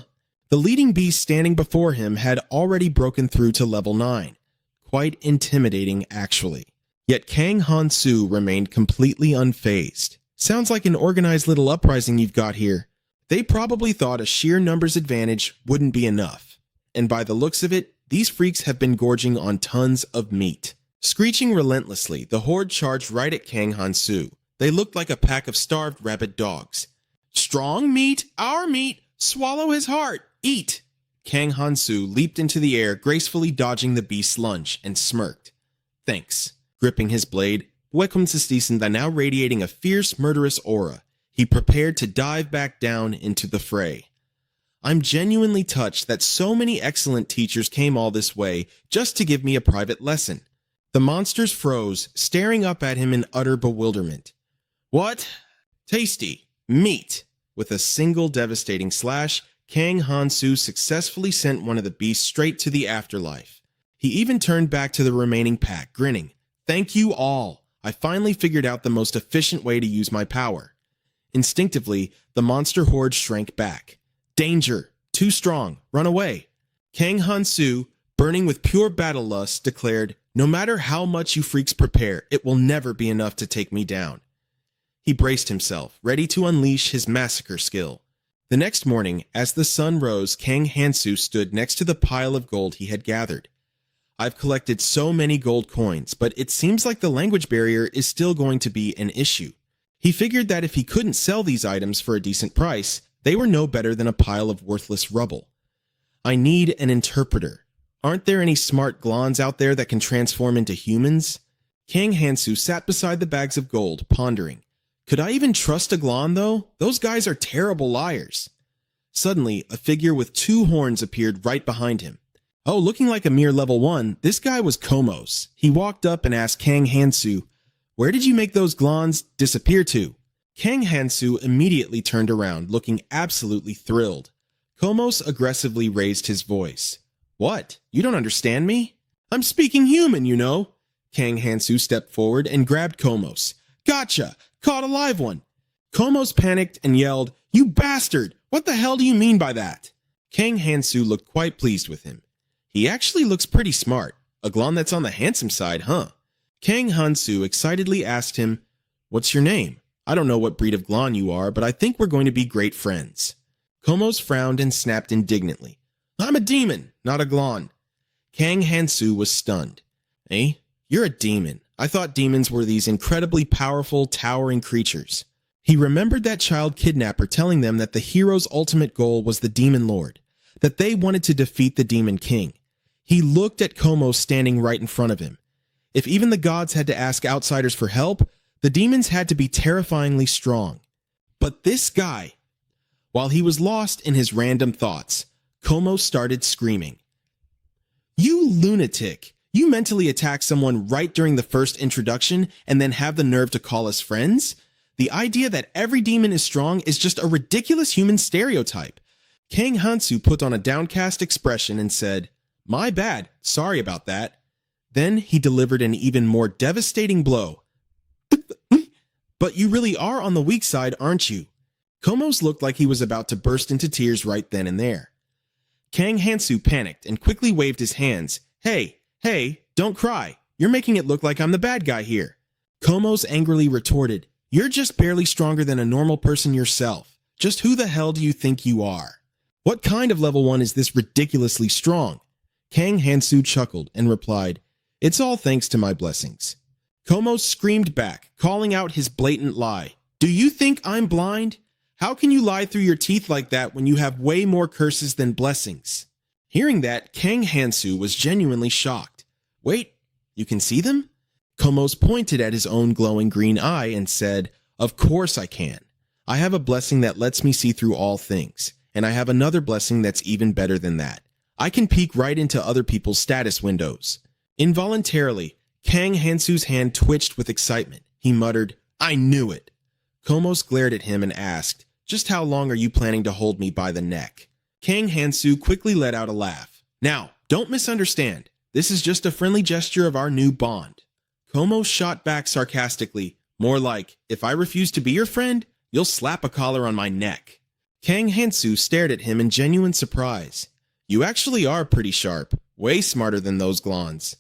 The leading beast standing before him had already broken through to level 9. Quite intimidating, actually. Yet Kang Hansu remained completely unfazed. Sounds like an organized little uprising you've got here. They probably thought a sheer numbers advantage wouldn't be enough. And by the looks of it, these freaks have been gorging on tons of meat. Screeching relentlessly, the horde charged right at Kang Hansu. They looked like a pack of starved rabid dogs. Strong meat, our meat, swallow his heart, eat! Kang Hansu leaped into the air, gracefully dodging the beast's lunge, and smirked. Thanks. Gripping his blade, Wekkumsistisen now radiating a fierce, murderous aura, he prepared to dive back down into the fray. I'm genuinely touched that so many excellent teachers came all this way just to give me a private lesson. The monsters froze, staring up at him in utter bewilderment. What? Tasty. Meat. With a single devastating slash, Kang Hansu successfully sent one of the beasts straight to the afterlife. He even turned back to the remaining pack, grinning. Thank you all. I finally figured out the most efficient way to use my power. Instinctively, the monster horde shrank back. Danger! Too strong! Run away! Kang Hansu, burning with pure battle lust, declared, no matter how much you freaks prepare, it will never be enough to take me down. He braced himself, ready to unleash his massacre skill. The next morning, as the sun rose, Kang Hansu stood next to the pile of gold he had gathered. I've collected so many gold coins, but it seems like the language barrier is still going to be an issue. He figured that if he couldn't sell these items for a decent price, they were no better than a pile of worthless rubble. I need an interpreter. Aren't there any smart glons out there that can transform into humans? Kang Hansu sat beside the bags of gold, pondering. Could I even trust a glon, though? Those guys are terrible liars. Suddenly, a figure with 2 horns appeared right behind him. Oh, looking like a mere level 1, this guy was Komos. He walked up and asked Kang Hansu, "Where did you make those glons disappear to?" Kang Hansu immediately turned around, looking absolutely thrilled. Komos aggressively raised his voice. "What? You don't understand me? I'm speaking human, you know." Kang Hansu stepped forward and grabbed Komos. "Gotcha! Caught a live one!" Komos panicked and yelled, "You bastard! What the hell do you mean by that?" Kang Hansu looked quite pleased with him. He actually looks pretty smart. A glon that's on the handsome side, huh? Kang Hansu excitedly asked him, "What's your name? I don't know what breed of glon you are, but I think we're going to be great friends." Komos frowned and snapped indignantly. "I'm a demon, not a glon." Kang Hansu was stunned. "Eh? You're a demon. I thought demons were these incredibly powerful, towering creatures." He remembered that child kidnapper telling them that the hero's ultimate goal was the demon lord, that they wanted to defeat the demon king. He looked at Komos standing right in front of him. If even the gods had to ask outsiders for help, the demons had to be terrifyingly strong. But this guy... While he was lost in his random thoughts, Komos started screaming. "You lunatic! You mentally attack someone right during the first introduction and then have the nerve to call us friends? The idea that every demon is strong is just a ridiculous human stereotype." Kang Hansu put on a downcast expression and said, "My bad, sorry about that." Then he delivered an even more devastating blow. "But you really are on the weak side, aren't you?" Komos looked like he was about to burst into tears right then and there. Kang Hansu panicked and quickly waved his hands. Hey, don't cry. You're making it look like I'm the bad guy here." Komos angrily retorted, "You're just barely stronger than a normal person yourself. Just who the hell do you think you are? What kind of level 1 is this ridiculously strong?" Kang Hansu chuckled and replied, "It's all thanks to my blessings." Komos screamed back, calling out his blatant lie. "Do you think I'm blind? How can you lie through your teeth like that when you have way more curses than blessings?" Hearing that, Kang Hansu was genuinely shocked. "Wait, you can see them?" Komos pointed at his own glowing green eye and said, "Of course I can. I have a blessing that lets me see through all things, and I have another blessing that's even better than that. I can peek right into other people's status windows." Involuntarily, Kang Hansu's hand twitched with excitement. He muttered, "I knew it." Komos glared at him and asked, "Just how long are you planning to hold me by the neck?" Kang Hansu quickly let out a laugh. "Now, don't misunderstand. This is just a friendly gesture of our new bond." Komos shot back sarcastically, more like, "If I refuse to be your friend, you'll slap a collar on my neck." Kang Hansu stared at him in genuine surprise. "You actually are pretty sharp, way smarter than those glons."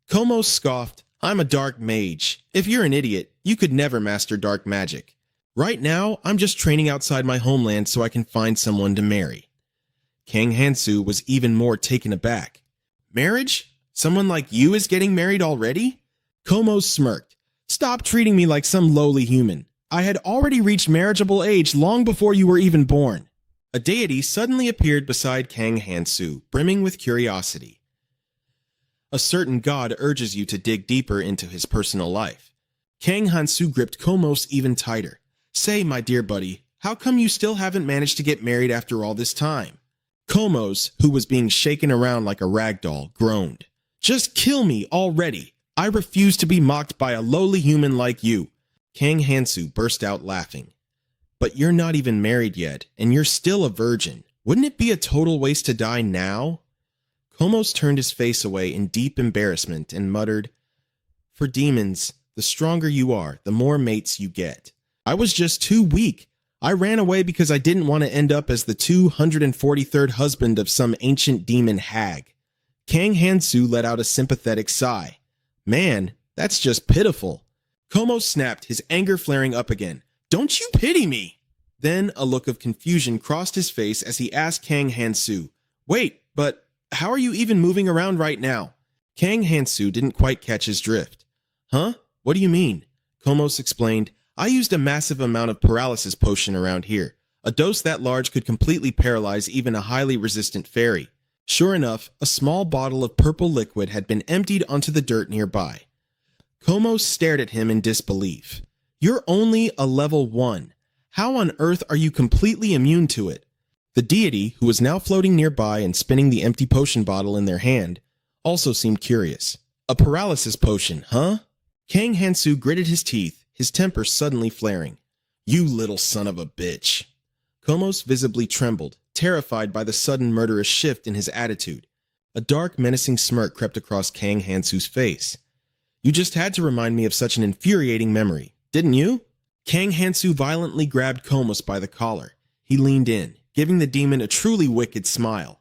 Komos scoffed, "I'm a dark mage. If you're an idiot, you could never master dark magic. Right now, I'm just training outside my homeland so I can find someone to marry." Kang Hansu was even more taken aback. "Marriage? Someone like you is getting married already?" Komos smirked. "Stop treating me like some lowly human. I had already reached marriageable age long before you were even born." A deity suddenly appeared beside Kang Hansu, brimming with curiosity. A certain god urges you to dig deeper into his personal life. Kang Hansu gripped Komos even tighter. "Say, my dear buddy, how come you still haven't managed to get married after all this time?" Komos, who was being shaken around like a rag doll, groaned. "Just kill me already. I refuse to be mocked by a lowly human like you." Kang Hansu burst out laughing. "But you're not even married yet, and you're still a virgin. Wouldn't it be a total waste to die now?" Komos turned his face away in deep embarrassment and muttered, "For demons, the stronger you are, the more mates you get. I was just too weak. I ran away because I didn't want to end up as the 243rd husband of some ancient demon hag." Kang Hansu let out a sympathetic sigh. "Man, that's just pitiful." Komos snapped, his anger flaring up again. "Don't you pity me?" Then a look of confusion crossed his face as he asked Kang Hansu, "Wait, but how are you even moving around right now?" Kang Hansu didn't quite catch his drift. "Huh? What do you mean?" Komos explained, I used a massive amount of paralysis potion around here. A dose that large could completely paralyze even a highly resistant fairy. Sure enough, a small bottle of purple liquid had been emptied onto the dirt nearby. Como stared at him in disbelief. You're only a level 1. How on earth are you completely immune to it? The deity, who was now floating nearby and spinning the empty potion bottle in their hand, also seemed curious. A paralysis potion, huh? Kang Hansu gritted his teeth, his temper suddenly flaring. You little son of a bitch. Komos visibly trembled, terrified by the sudden murderous shift in his attitude. A dark, menacing smirk crept across Kang Hansu's face. You just had to remind me of such an infuriating memory, didn't you? Kang Hansu violently grabbed Komos by the collar. He leaned in, giving the demon a truly wicked smile.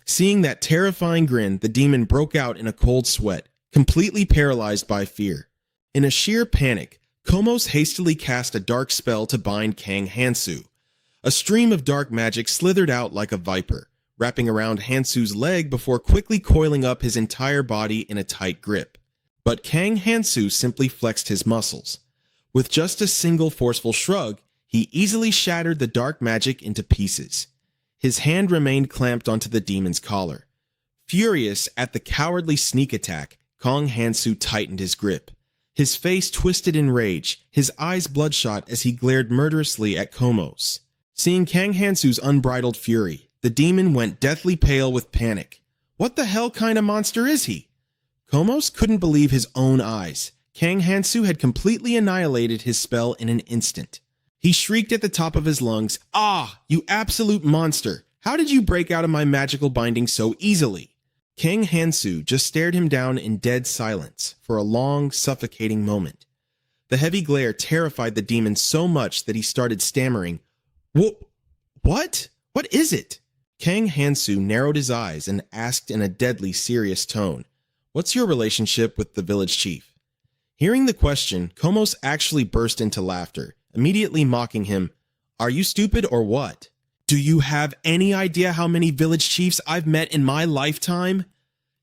Seeing that terrifying grin, the demon broke out in a cold sweat, completely paralyzed by fear. In a sheer panic, Komos hastily cast a dark spell to bind Kang Hansu. A stream of dark magic slithered out like a viper, wrapping around Hansu's leg before quickly coiling up his entire body in a tight grip. But Kang Hansu simply flexed his muscles. With just a single forceful shrug, he easily shattered the dark magic into pieces. His hand remained clamped onto the demon's collar. Furious at the cowardly sneak attack, Kang Hansu tightened his grip. His face twisted in rage, his eyes bloodshot as he glared murderously at Komos. Seeing Kang Hansu's unbridled fury, the demon went deathly pale with panic. What the hell kind of monster is he? Komos couldn't believe his own eyes. Kang Hansu had completely annihilated his spell in an instant. He shrieked at the top of his lungs, "Ah, you absolute monster! How did you break out of my magical binding so easily?" Kang Hansu just stared him down in dead silence for a long, suffocating moment. The heavy glare terrified the demon so much that he started stammering, What? What is it?" Kang Hansu narrowed his eyes and asked in a deadly serious tone, "What's your relationship with the village chief?" Hearing the question, Komos actually burst into laughter, immediately mocking him. "Are you stupid or what? Do you have any idea how many village chiefs I've met in my lifetime?"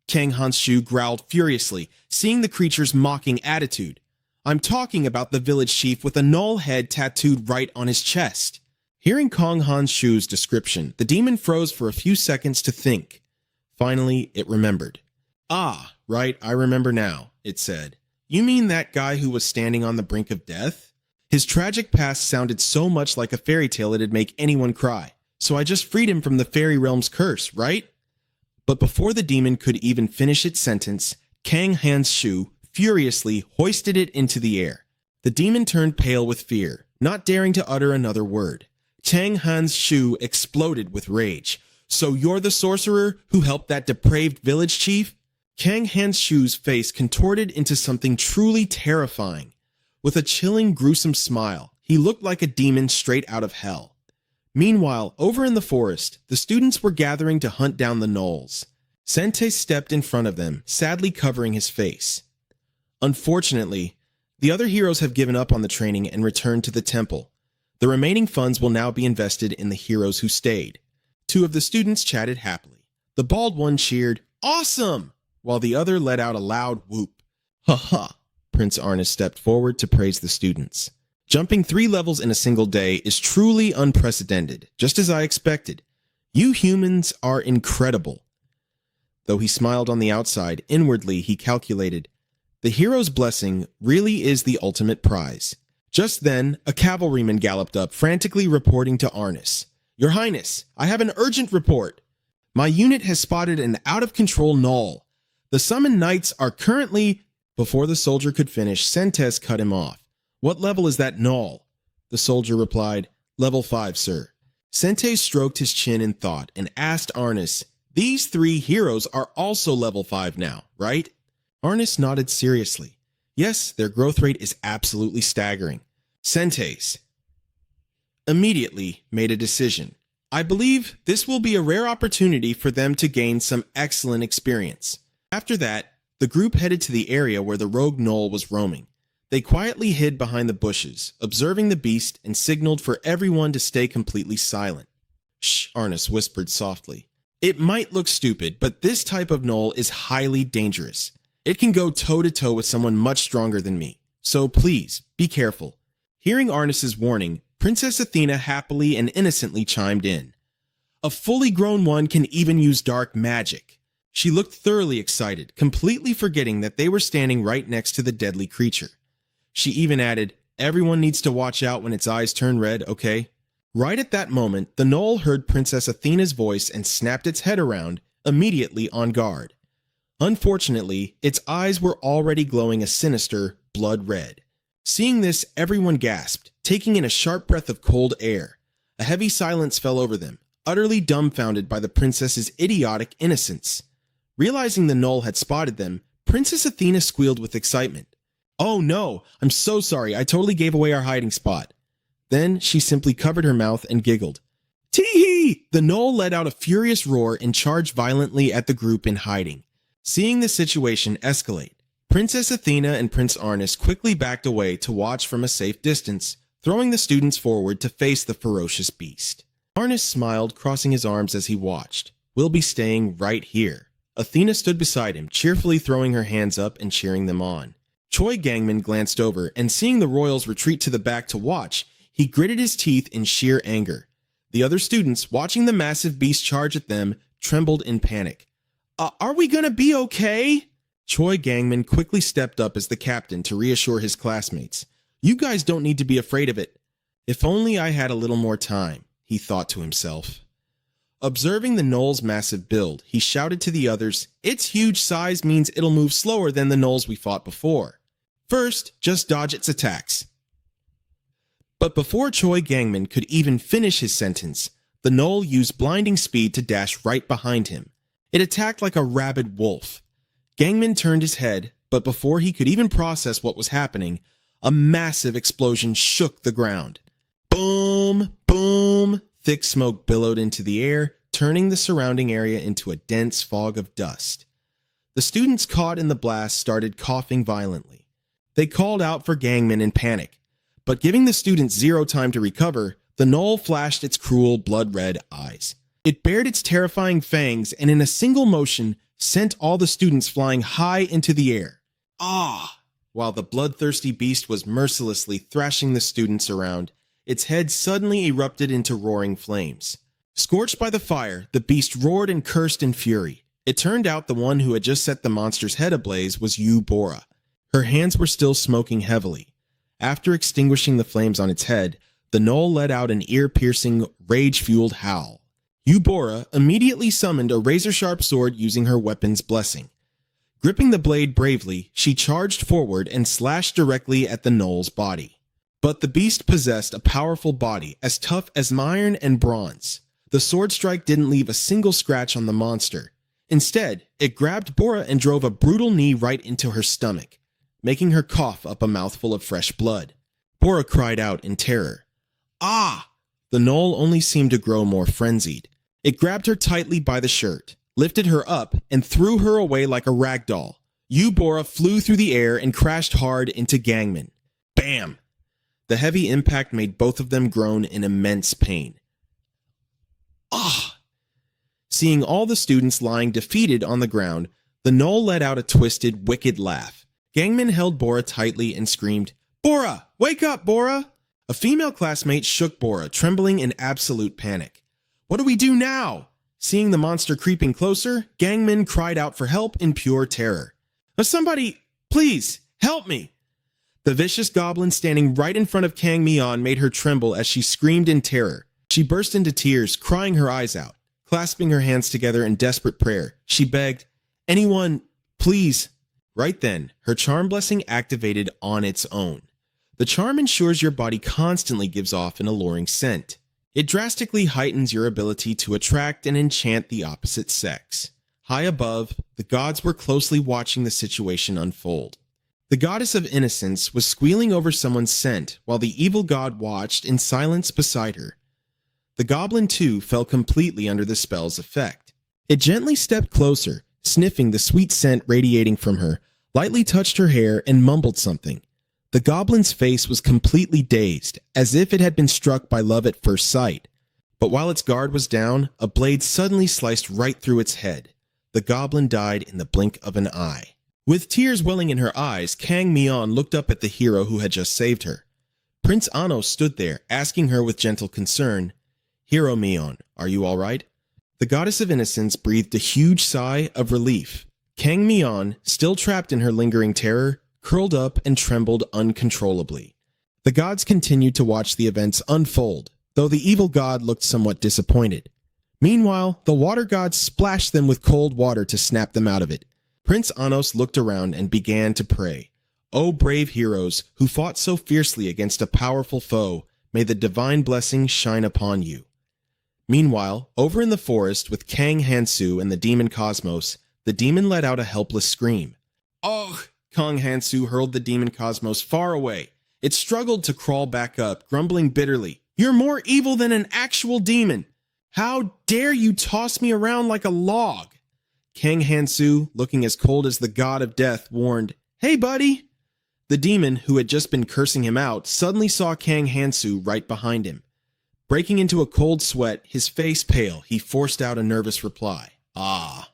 Kang Hansu growled furiously, seeing the creature's mocking attitude. "I'm talking about the village chief with a null head tattooed right on his chest." Hearing Kang Hansu's description, the demon froze for a few seconds to think. Finally, it remembered. "Ah, right, I remember now," it said. "You mean that guy who was standing on the brink of death? His tragic past sounded so much like a fairy tale it'd make anyone cry, so I just freed him from the fairy realm's curse, right?" But before the demon could even finish its sentence, Kang Hansu furiously hoisted it into the air. The demon turned pale with fear, not daring to utter another word. Kang Hansu exploded with rage. "So you're the sorcerer who helped that depraved village chief?" Kang Hansu's face contorted into something truly terrifying. With a chilling, gruesome smile, he looked like a demon straight out of hell. Meanwhile, over in the forest, the students were gathering to hunt down the gnolls. Sente stepped in front of them, sadly covering his face. Unfortunately, the other heroes have given up on the training and returned to the temple. The remaining funds will now be invested in the heroes who stayed. Two of the students chatted happily. The bald one cheered, "Awesome!" while the other let out a loud whoop. "Ha ha!" Prince Arnis stepped forward to praise the students. "Jumping 3 levels in a single day is truly unprecedented, just as I expected. You humans are incredible." Though he smiled on the outside, inwardly he calculated, the hero's blessing really is the ultimate prize. Just then, a cavalryman galloped up, frantically reporting to Arnis. "Your Highness, I have an urgent report. My unit has spotted an out-of-control gnoll. The summoned knights are currently—" Before the soldier could finish, Sentes cut him off. "What level is that gnoll?" The soldier replied, "Level 5, sir." Sentes stroked his chin in thought and asked Arnis, "These 3 heroes are also level 5 now, right?" Arnis nodded seriously. "Yes, their growth rate is absolutely staggering." Sentes immediately made a decision. "I believe this will be a rare opportunity for them to gain some excellent experience." After that, the group headed to the area where the rogue gnoll was roaming. They quietly hid behind the bushes, observing the beast, and signaled for everyone to stay completely silent. "Shh," Arnis whispered softly. "It might look stupid, but this type of gnoll is highly dangerous. It can go toe-to-toe with someone much stronger than me. So please, be careful. Hearing Arnis's warning, Princess Athena happily and innocently chimed in. A fully grown one can even use dark magic. She looked thoroughly excited, completely forgetting that they were standing right next to the deadly creature. She even added, everyone needs to watch out when its eyes turn red, okay? Right at that moment, the gnoll heard Princess Athena's voice and snapped its head around, immediately on guard. Unfortunately, its eyes were already glowing a sinister blood red. Seeing this, everyone gasped, taking in a sharp breath of cold air. A heavy silence fell over them, utterly dumbfounded by the princess's idiotic innocence. Realizing the gnoll had spotted them, Princess Athena squealed with excitement. Oh no, I'm so sorry, I totally gave away our hiding spot. Then she simply covered her mouth and giggled. Tee-hee! The gnoll let out a furious roar and charged violently at the group in hiding. Seeing the situation escalate, Princess Athena and Prince Arnis quickly backed away to watch from a safe distance, throwing the students forward to face the ferocious beast. Arnis smiled, crossing his arms as he watched. We'll be staying right here. Athena stood beside him, cheerfully throwing her hands up and cheering them on. Choi Gangman glanced over, and seeing the royals retreat to the back to watch, he gritted his teeth in sheer anger. The other students, watching the massive beast charge at them, trembled in panic. Are we gonna be okay? Choi Gangman quickly stepped up as the captain to reassure his classmates. You guys don't need to be afraid of it. If only I had a little more time, he thought to himself. Observing the gnoll's massive build, he shouted to the others, its huge size means it'll move slower than the gnolls we fought before. First, just dodge its attacks. But before Choi Gangman could even finish his sentence, the gnoll used blinding speed to dash right behind him. It attacked like a rabid wolf. Gangman turned his head, but before he could even process what was happening, a massive explosion shook the ground. Boom! Boom! Thick smoke billowed into the air, turning the surrounding area into a dense fog of dust. The students caught in the blast started coughing violently. They called out for Gangman in panic, but giving the students zero time to recover, the gnoll flashed its cruel, blood-red eyes. It bared its terrifying fangs and in a single motion sent all the students flying high into the air. Ah! While the bloodthirsty beast was mercilessly thrashing the students around, its head suddenly erupted into roaring flames. Scorched by the fire, the beast roared and cursed in fury. It turned out the one who had just set the monster's head ablaze was Bora. Her hands were still smoking heavily. After extinguishing the flames on its head, the gnoll let out an ear-piercing, rage-fueled howl. Bora immediately summoned a razor-sharp sword using her weapon's blessing. Gripping the blade bravely, she charged forward and slashed directly at the gnoll's body. But the beast possessed a powerful body, as tough as iron and bronze. The sword strike didn't leave a single scratch on the monster. Instead, it grabbed Bora and drove a brutal knee right into her stomach, making her cough up a mouthful of fresh blood. Bora cried out in terror. Ah! The gnoll only seemed to grow more frenzied. It grabbed her tightly by the shirt, lifted her up, and threw her away like a rag doll. Bora flew through the air and crashed hard into Gangman. Bam! The heavy impact made both of them groan in immense pain. Ah! Seeing all the students lying defeated on the ground, the gnoll let out a twisted, wicked laugh. Gangman held Bora tightly and screamed, Bora! Wake up, Bora! A female classmate shook Bora, trembling in absolute panic. What do we do now? Seeing the monster creeping closer, Gangman cried out for help in pure terror. Somebody, please, help me! The vicious goblin standing right in front of Kang Mion made her tremble as she screamed in terror. She burst into tears, crying her eyes out. Clasping her hands together in desperate prayer, she begged, anyone, please. Right then, her charm blessing activated on its own. The charm ensures your body constantly gives off an alluring scent. It drastically heightens your ability to attract and enchant the opposite sex. High above, the gods were closely watching the situation unfold. The goddess of innocence was squealing over someone's scent while the evil god watched in silence beside her. The goblin, too, fell completely under the spell's effect. It gently stepped closer, sniffing the sweet scent radiating from her, lightly touched her hair and mumbled something. The goblin's face was completely dazed, as if it had been struck by love at first sight. But while its guard was down, a blade suddenly sliced right through its head. The goblin died in the blink of an eye. With tears welling in her eyes, Kang Mion looked up at the hero who had just saved her. Prince Ano stood there, asking her with gentle concern, "Hero Mion, are you all right?" The goddess of innocence breathed a huge sigh of relief. Kang Mion, still trapped in her lingering terror, curled up and trembled uncontrollably. The gods continued to watch the events unfold, though the evil god looked somewhat disappointed. Meanwhile, the water gods splashed them with cold water to snap them out of it. Prince Anos looked around and began to pray. "O brave heroes who fought so fiercely against a powerful foe, may the divine blessing shine upon you." Meanwhile, over in the forest with Kang Hansu and the demon Cosmos, the demon let out a helpless scream. "Ugh!" Kang Hansu hurled the demon Cosmos far away. It struggled to crawl back up, grumbling bitterly, "You're more evil than an actual demon! How dare you toss me around like a log?" Kang Hansu, looking as cold as the god of death, warned, "Hey, buddy!" The demon, who had just been cursing him out, suddenly saw Kang Hansu right behind him. Breaking into a cold sweat, his face pale, he forced out a nervous reply. "I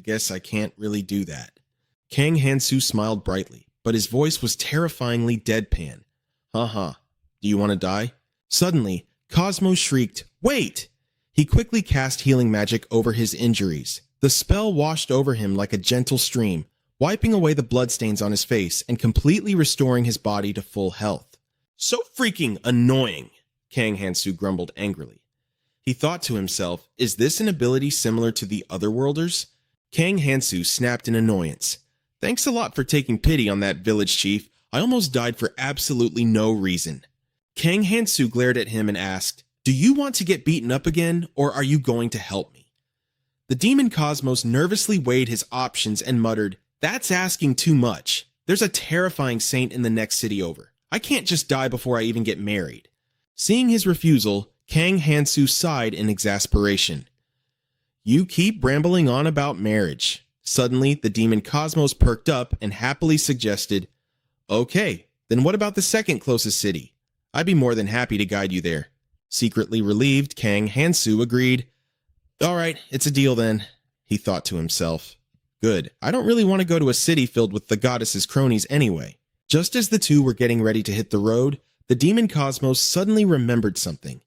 guess I can't really do that." Kang Hansu smiled brightly, but his voice was terrifyingly deadpan. "Do you want to die?" Suddenly, Cosmos shrieked, "Wait!" He quickly cast healing magic over his injuries. The spell washed over him like a gentle stream, wiping away the bloodstains on his face and completely restoring his body to full health. "So freaking annoying," Kang Hansu grumbled angrily. He thought to himself, is this an ability similar to the Otherworlders? Kang Hansu snapped in annoyance. "Thanks a lot for taking pity on that village chief. I almost died for absolutely no reason." Kang Hansu glared at him and asked, "Do you want to get beaten up again, or are you going to help me?" The demon Cosmos nervously weighed his options and muttered, "That's asking too much. There's a terrifying saint in the next city over. I can't just die before I even get married." Seeing his refusal, Kang Hansu sighed in exasperation. "You keep rambling on about marriage." Suddenly, the demon Cosmos perked up and happily suggested, "Okay, then what about the second closest city? I'd be more than happy to guide you there." Secretly relieved, Kang Hansu agreed. "All right, it's a deal then," he thought to himself. "Good, I don't really want to go to a city filled with the goddess's cronies anyway." Just as the two were getting ready to hit the road, the demon Cosmos suddenly remembered something.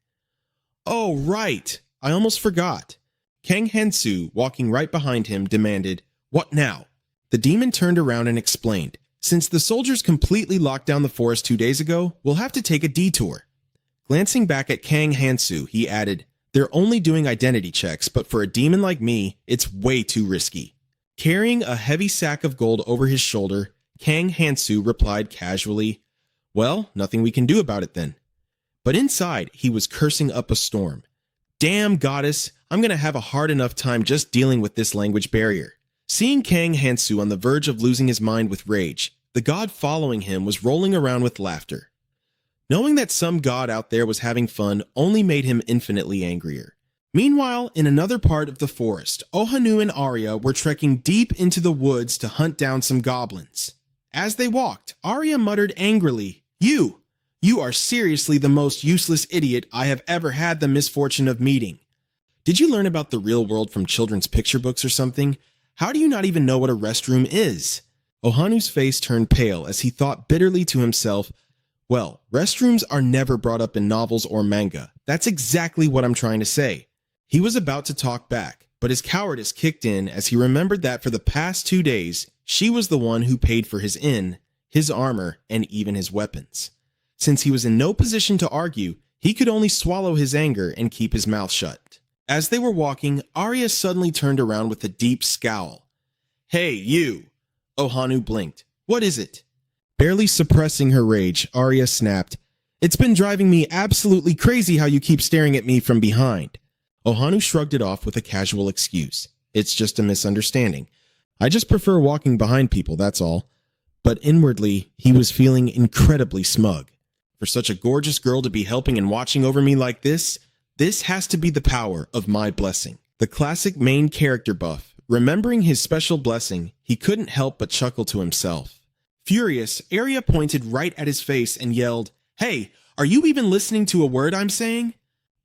"Oh, right, I almost forgot." Kang Hansu, walking right behind him, demanded, "What now?" The demon turned around and explained, "Since the soldiers completely locked down the forest 2 days ago, we'll have to take a detour." Glancing back at Kang Hansu, he added, "They're only doing identity checks, but for a demon like me, it's way too risky." Carrying a heavy sack of gold over his shoulder, Kang Hansu replied casually, "Well, nothing we can do about it then." But inside, he was cursing up a storm. "Damn, goddess, I'm going to have a hard enough time just dealing with this language barrier." Seeing Kang Hansu on the verge of losing his mind with rage, the god following him was rolling around with laughter. Knowing that some god out there was having fun only made him infinitely angrier. Meanwhile, in another part of the forest, Ohanu and Arya were trekking deep into the woods to hunt down some goblins. As they walked, Arya muttered angrily, You are seriously the most useless idiot I have ever had the misfortune of meeting. Did you learn about the real world from children's picture books or something? How do you not even know what a restroom is?" Ohanu's face turned pale as he thought bitterly to himself, "Well, restrooms are never brought up in novels or manga. That's exactly what I'm trying to say." He was about to talk back, but his cowardice kicked in as he remembered that for the past 2 days, she was the one who paid for his inn, his armor, and even his weapons. Since he was in no position to argue, he could only swallow his anger and keep his mouth shut. As they were walking, Arya suddenly turned around with a deep scowl. "Hey, you!" Ohanu blinked. "What is it?" Barely suppressing her rage, Arya snapped, "It's been driving me absolutely crazy how you keep staring at me from behind." Ohanu shrugged it off with a casual excuse. "It's just a misunderstanding. I just prefer walking behind people, that's all." But inwardly, he was feeling incredibly smug. For such a gorgeous girl to be helping and watching over me like this has to be the power of my blessing. The classic main character buff. Remembering his special blessing, he couldn't help but chuckle to himself. Furious, Arya pointed right at his face and yelled, "Hey, are you even listening to a word I'm saying?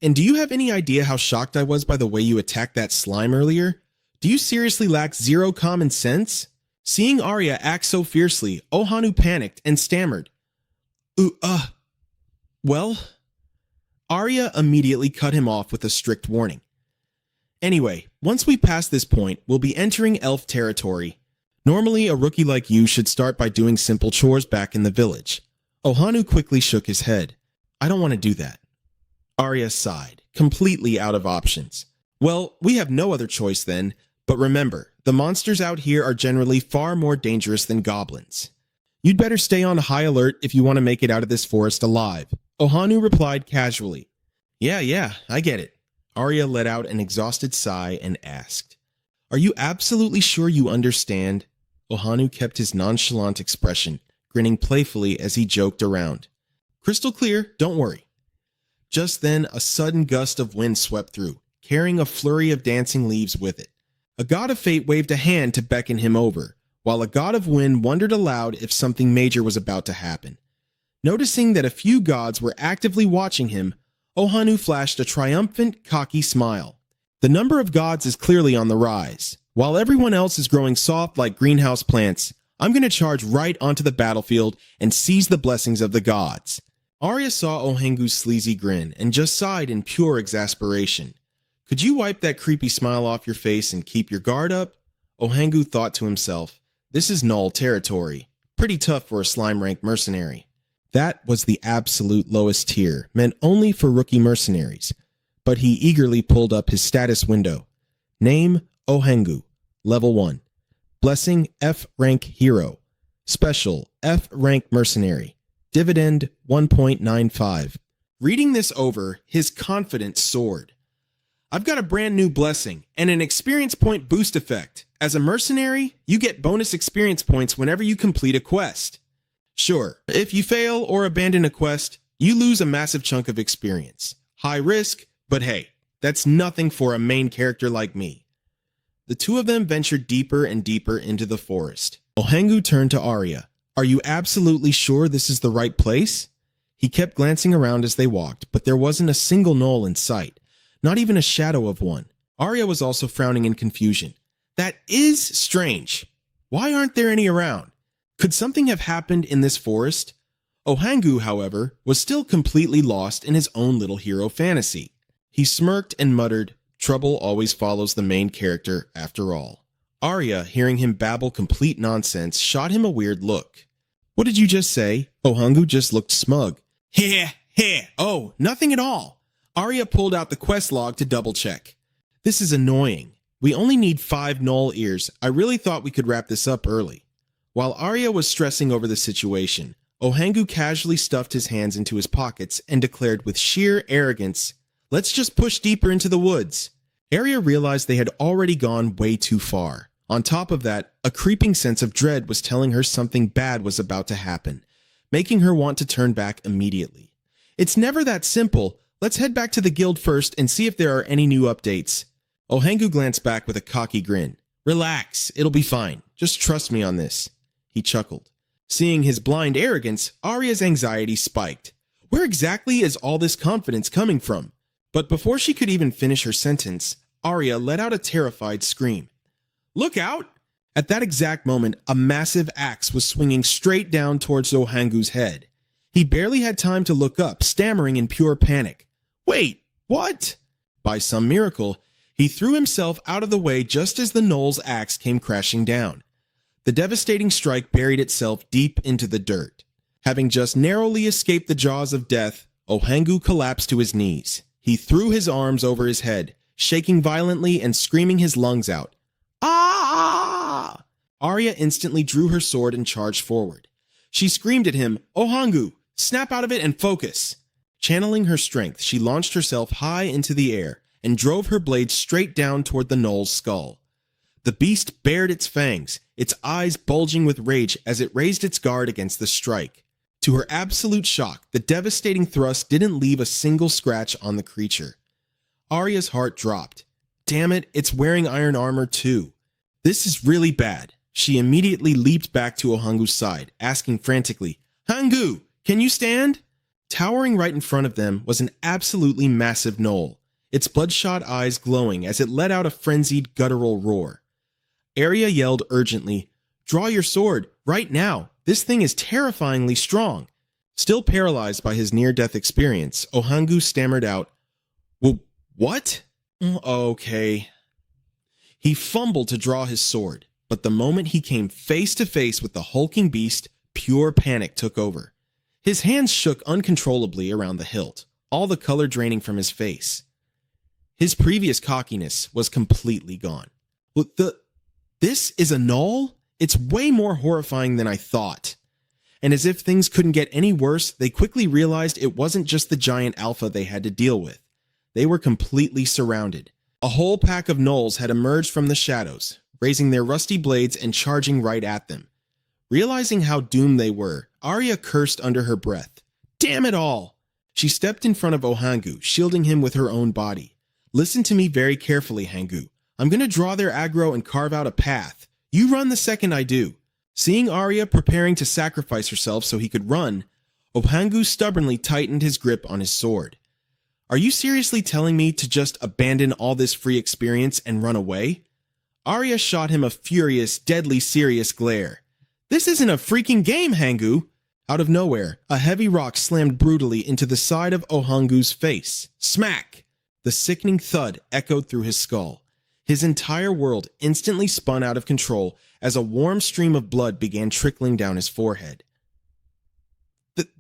And do you have any idea how shocked I was by the way you attacked that slime earlier? Do you seriously lack zero common sense?" Seeing Arya act so fiercely, Ohanu panicked and stammered, well? Arya immediately cut him off with a strict warning. Anyway, once we pass this point, we'll be entering elf territory. Normally, a rookie like you should start by doing simple chores back in the village. Ohanu quickly shook his head. I don't want to do that. Arya sighed, completely out of options. Well, we have no other choice then, but remember, the monsters out here are generally far more dangerous than goblins. You'd better stay on high alert if you want to make it out of this forest alive. Ohanu replied casually. Yeah, I get it. Arya let out an exhausted sigh and asked, Are you absolutely sure you understand? Ohanu kept his nonchalant expression, grinning playfully as he joked around. Crystal clear, don't worry. Just then, a sudden gust of wind swept through, carrying a flurry of dancing leaves with it. A god of fate waved a hand to beckon him over, while a god of wind wondered aloud if something major was about to happen. Noticing that a few gods were actively watching him, Ohanu flashed a triumphant, cocky smile. The number of gods is clearly on the rise. While everyone else is growing soft like greenhouse plants, I'm going to charge right onto the battlefield and seize the blessings of the gods. Arya saw Ohangu's sleazy grin and just sighed in pure exasperation. Could you wipe that creepy smile off your face and keep your guard up? Ohangu thought to himself, this is null territory. Pretty tough for a slime rank mercenary. That was the absolute lowest tier, meant only for rookie mercenaries. But he eagerly pulled up his status window. Name, Ohangu. Level 1. Blessing, F rank hero. Special, F rank mercenary. Dividend, 1.95. Reading this over, his confidence soared. I've got a brand new blessing and an experience point boost effect. As a mercenary, you get bonus experience points whenever you complete a quest. Sure, if you fail or abandon a quest, you lose a massive chunk of experience. High risk, but hey, that's nothing for a main character like me. The two of them ventured deeper and deeper into the forest. Ohangu turned to Arya. Are you absolutely sure this is the right place? He kept glancing around as they walked, but there wasn't a single gnoll in sight, not even a shadow of one. Arya was also frowning in confusion. That is strange. Why aren't there any around? Could something have happened in this forest? Ohangu, however, was still completely lost in his own little hero fantasy. He smirked and muttered, Trouble always follows the main character after all. Arya, hearing him babble complete nonsense, shot him a weird look. What did you just say? Ohangu just looked smug. Heh. Oh, nothing at all. Arya pulled out the quest log to double check. This is annoying. We only need 5 gnoll ears. I really thought we could wrap this up early. While Arya was stressing over the situation, Ohangu casually stuffed his hands into his pockets and declared with sheer arrogance, Let's just push deeper into the woods. Arya realized they had already gone way too far. On top of that, a creeping sense of dread was telling her something bad was about to happen, making her want to turn back immediately. It's never that simple. Let's head back to the guild first and see if there are any new updates. Ohangu glanced back with a cocky grin. Relax, it'll be fine. Just trust me on this. He chuckled. Seeing his blind arrogance, Arya's anxiety spiked. Where exactly is all this confidence coming from? But before she could even finish her sentence, Arya let out a terrified scream. Look out! At that exact moment, a massive axe was swinging straight down towards Ohangu's head. He barely had time to look up, stammering in pure panic. Wait, what? By some miracle, he threw himself out of the way just as the gnoll's axe came crashing down. The devastating strike buried itself deep into the dirt. Having just narrowly escaped the jaws of death, Ohangu collapsed to his knees. He threw his arms over his head, shaking violently and screaming his lungs out. Ah! Arya instantly drew her sword and charged forward. She screamed at him, Ohangu, snap out of it and focus. Channeling her strength, she launched herself high into the air and drove her blade straight down toward the gnoll's skull. The beast bared its fangs, its eyes bulging with rage as it raised its guard against the strike. To her absolute shock, the devastating thrust didn't leave a single scratch on the creature. Arya's heart dropped. Damn it, it's wearing iron armor too. This is really bad. She immediately leaped back to Ohangu's side, asking frantically, Hangu, can you stand? Towering right in front of them was an absolutely massive gnoll, its bloodshot eyes glowing as it let out a frenzied guttural roar. Arya yelled urgently, Draw your sword, right now. This thing is terrifyingly strong. Still paralyzed by his near-death experience, Ohangu stammered out, "Well, what? Okay." He fumbled to draw his sword, but the moment he came face to face with the hulking beast, pure panic took over. His hands shook uncontrollably around the hilt, all the color draining from his face. His previous cockiness was completely gone. This is a null? It's way more horrifying than I thought. And as if things couldn't get any worse, they quickly realized it wasn't just the giant alpha they had to deal with. They were completely surrounded. A whole pack of gnolls had emerged from the shadows, raising their rusty blades and charging right at them. Realizing how doomed they were, Arya cursed under her breath. Damn it all! She stepped in front of Ohangu, shielding him with her own body. Listen to me very carefully, Hangu. I'm gonna draw their aggro and carve out a path. You run the second I do. Seeing Arya preparing to sacrifice herself so he could run, Ohangu stubbornly tightened his grip on his sword. Are you seriously telling me to just abandon all this free experience and run away? Arya shot him a furious, deadly serious glare. This isn't a freaking game, Hangu! Out of nowhere, a heavy rock slammed brutally into the side of Ohangu's face. Smack! The sickening thud echoed through his skull. His entire world instantly spun out of control as a warm stream of blood began trickling down his forehead.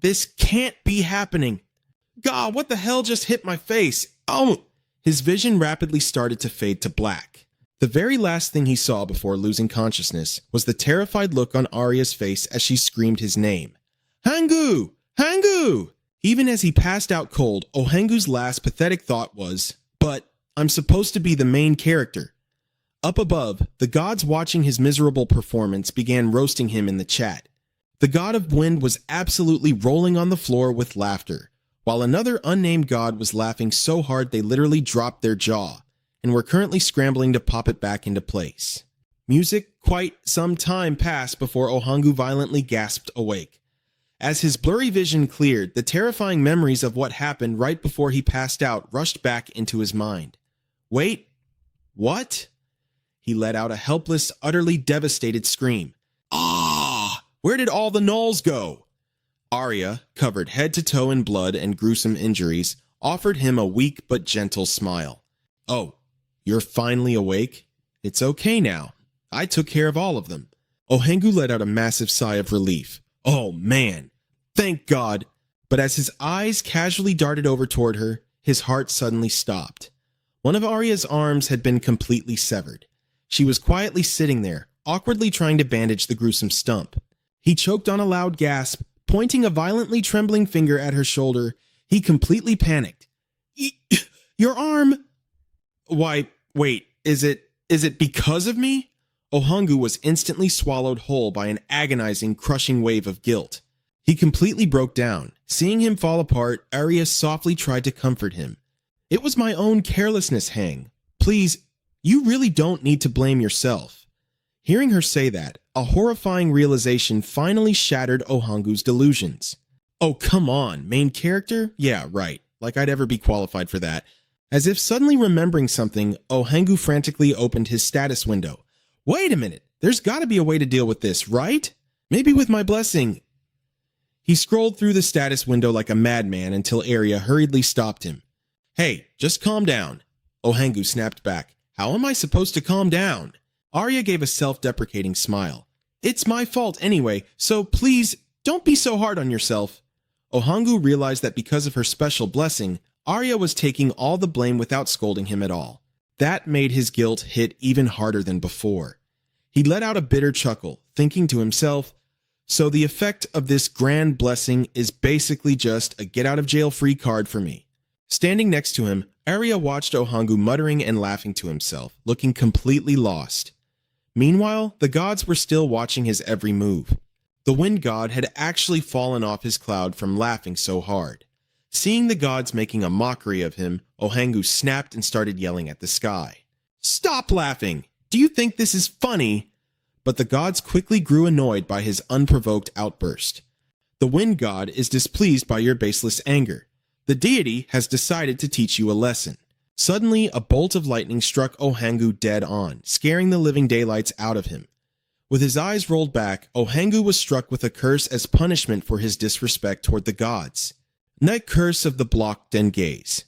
This can't be happening. God, what the hell just hit my face? Oh! His vision rapidly started to fade to black. The very last thing he saw before losing consciousness was the terrified look on Arya's face as she screamed his name. Hangu! Hangu! Even as he passed out cold, Ohangu's last pathetic thought was, but I'm supposed to be the main character. Up above, the gods watching his miserable performance began roasting him in the chat. The god of wind was absolutely rolling on the floor with laughter, while another unnamed god was laughing so hard they literally dropped their jaw, and were currently scrambling to pop it back into place. Quite some time passed before Ohangu violently gasped awake. As his blurry vision cleared, the terrifying memories of what happened right before he passed out rushed back into his mind. Wait, what? He let out a helpless, utterly devastated scream. Ah! Where did all the gnolls go? Arya, covered head to toe in blood and gruesome injuries, offered him a weak but gentle smile. Oh, you're finally awake? It's okay now. I took care of all of them. Ohangu let out a massive sigh of relief. Oh man, thank God. But as his eyes casually darted over toward her, his heart suddenly stopped. One of Arya's arms had been completely severed. She was quietly sitting there, awkwardly trying to bandage the gruesome stump. He choked on a loud gasp, pointing a violently trembling finger at her shoulder. He completely panicked. Your arm? Why, wait, is it because of me? Ohangu was instantly swallowed whole by an agonizing, crushing wave of guilt. He completely broke down. Seeing him fall apart, Arya softly tried to comfort him. It was my own carelessness, Hang. Please, you really don't need to blame yourself. Hearing her say that, a horrifying realization finally shattered Ohangu's delusions. Oh, come on, main character? Yeah, right. Like I'd ever be qualified for that. As if suddenly remembering something, Ohangu frantically opened his status window. Wait a minute, there's gotta be a way to deal with this, right? Maybe with my blessing. He scrolled through the status window like a madman until Arya hurriedly stopped him. Hey, just calm down. Ohangu snapped back. How am I supposed to calm down? Arya gave a self-deprecating smile. It's my fault anyway, so please, don't be so hard on yourself. Ohangu realized that because of her special blessing, Arya was taking all the blame without scolding him at all. That made his guilt hit even harder than before. He let out a bitter chuckle, thinking to himself, so the effect of this grand blessing is basically just a get-out-of-jail-free card for me. Standing next to him, Arya watched Ohangu muttering and laughing to himself, looking completely lost. Meanwhile, the gods were still watching his every move. The wind god had actually fallen off his cloud from laughing so hard. Seeing the gods making a mockery of him, Ohangu snapped and started yelling at the sky. Stop laughing! Do you think this is funny? But the gods quickly grew annoyed by his unprovoked outburst. The wind god is displeased by your baseless anger. The deity has decided to teach you a lesson. Suddenly, a bolt of lightning struck Ohangu dead on, scaring the living daylights out of him. With his eyes rolled back, Ohangu was struck with a curse as punishment for his disrespect toward the gods. Night curse of the blocked and gaze.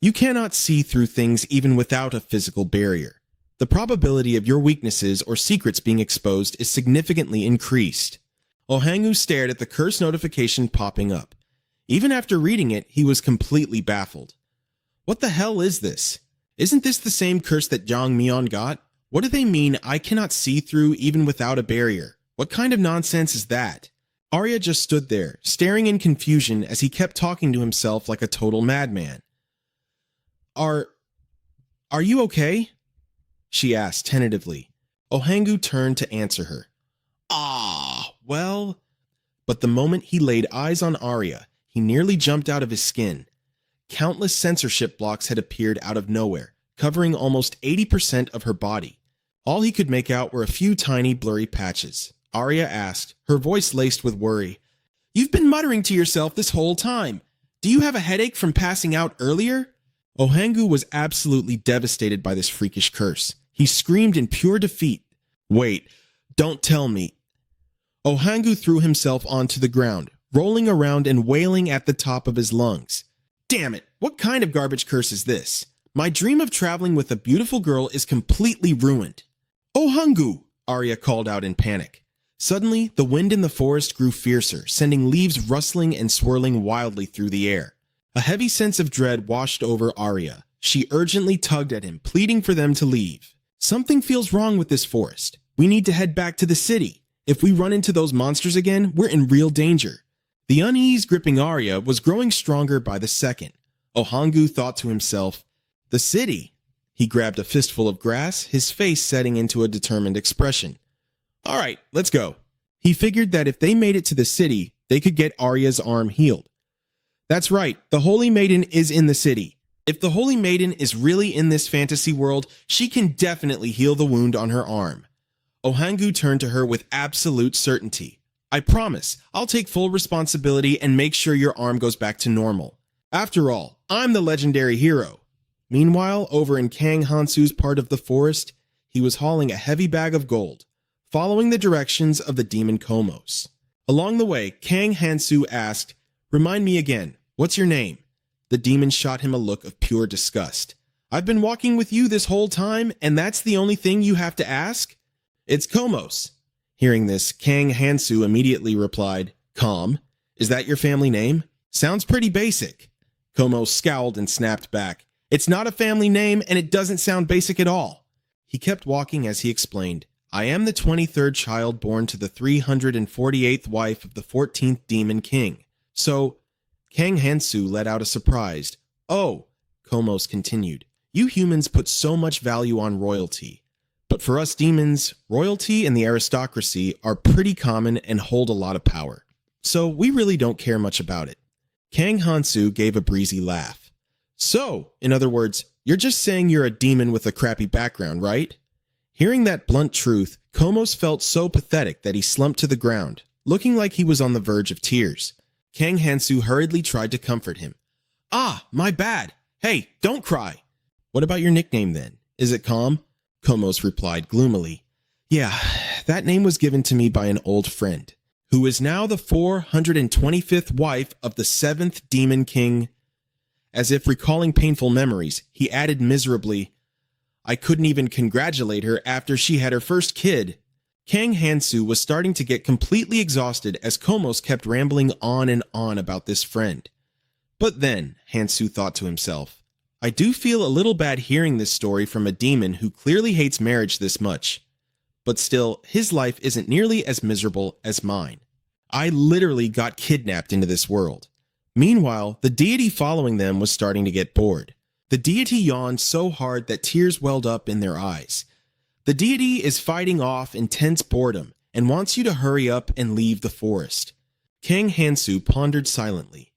You cannot see through things even without a physical barrier. The probability of your weaknesses or secrets being exposed is significantly increased. Ohangu stared at the curse notification popping up. Even after reading it, he was completely baffled. What the hell is this? Isn't this the same curse that Jang Myeon got? What do they mean I cannot see through even without a barrier? What kind of nonsense is that? Arya just stood there, staring in confusion as he kept talking to himself like a total madman. Are you okay? She asked tentatively. Ohangu turned to answer her. Well... But the moment he laid eyes on Arya, he nearly jumped out of his skin. Countless censorship blocks had appeared out of nowhere, covering almost 80% of her body. All he could make out were a few tiny blurry patches. Arya asked, her voice laced with worry, "You've been muttering to yourself this whole time. Do you have a headache from passing out earlier?" Ohangu was absolutely devastated by this freakish curse. He screamed in pure defeat. "Wait, don't tell me." Ohangu threw himself onto the ground, rolling around and wailing at the top of his lungs. "Damn it, what kind of garbage curse is this? My dream of traveling with a beautiful girl is completely ruined." "Ohangu!" Arya called out in panic. Suddenly, the wind in the forest grew fiercer, sending leaves rustling and swirling wildly through the air. A heavy sense of dread washed over Arya. She urgently tugged at him, pleading for them to leave. "Something feels wrong with this forest. We need to head back to the city. If we run into those monsters again, we're in real danger." The unease gripping Arya was growing stronger by the second. Ohangu thought to himself, "The city?" He grabbed a fistful of grass, his face setting into a determined expression. "All right, let's go." He figured that if they made it to the city, they could get Arya's arm healed. That's right, the Holy Maiden is in the city. If the Holy Maiden is really in this fantasy world, she can definitely heal the wound on her arm. Ohangu turned to her with absolute certainty. "I promise, I'll take full responsibility and make sure your arm goes back to normal. After all, I'm the legendary hero." Meanwhile, over in Kang Hansu's part of the forest, he was hauling a heavy bag of gold, following the directions of the demon Komos. Along the way, Kang Hansu asked, "Remind me again, what's your name?" The demon shot him a look of pure disgust. "I've been walking with you this whole time, and that's the only thing you have to ask?" "It's Komos." Hearing this, Kang Hansu immediately replied, "Calm? Is that your family name? Sounds pretty basic." Komos scowled and snapped back, "It's not a family name, and it doesn't sound basic at all." He kept walking as he explained, "I am the 23rd child born to the 348th wife of the 14th demon king. So," Kang Hansu let out a surprised, "Oh," Komos continued, "you humans put so much value on royalty. But for us demons, royalty and the aristocracy are pretty common and hold a lot of power. So we really don't care much about it." Kang Hansu gave a breezy laugh. "So, in other words, you're just saying you're a demon with a crappy background, right?" Hearing that blunt truth, Komos felt so pathetic that he slumped to the ground, looking like he was on the verge of tears. Kang Hansu hurriedly tried to comfort him. "Ah, my bad. Hey, don't cry." "What about your nickname then? Is it Calm?" Komos replied gloomily. "Yeah, that name was given to me by an old friend, who is now the 425th wife of the 7th demon king." As if recalling painful memories, he added miserably, "I couldn't even congratulate her after she had her first kid." Kang Hansu was starting to get completely exhausted as Komos kept rambling on and on about this friend. But then, Hansu thought to himself, I do feel a little bad hearing this story from a demon who clearly hates marriage this much. But still, his life isn't nearly as miserable as mine. I literally got kidnapped into this world. Meanwhile, the deity following them was starting to get bored. The deity yawned so hard that tears welled up in their eyes. The deity is fighting off intense boredom and wants you to hurry up and leave the forest. Kang Hansu pondered silently.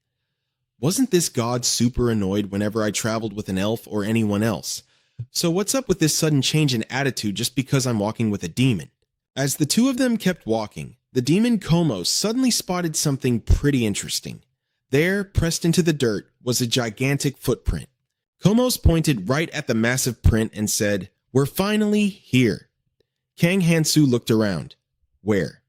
Wasn't this god super annoyed whenever I traveled with an elf or anyone else? So what's up with this sudden change in attitude just because I'm walking with a demon? As the two of them kept walking, the demon Komos suddenly spotted something pretty interesting. There, pressed into the dirt, was a gigantic footprint. Komos pointed right at the massive print and said, "We're finally here." Kang Hansu looked around. Where?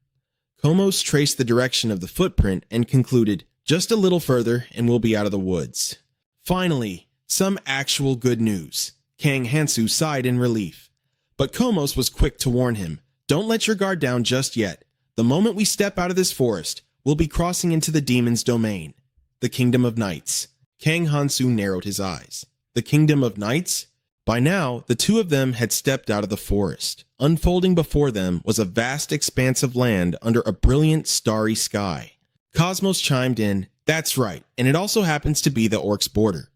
Komos traced the direction of the footprint and concluded, just a little further and we'll be out of the woods. Finally, some actual good news. Kang Hansu sighed in relief. But Komos was quick to warn him, don't let your guard down just yet. The moment we step out of this forest, we'll be crossing into the demon's domain. The Kingdom of Nights. Kang Hansu narrowed his eyes. The Kingdom of Nights? By now, the two of them had stepped out of the forest. Unfolding before them was a vast expanse of land under a brilliant starry sky. Cosmos chimed in, that's right, and it also happens to be the orcs' border.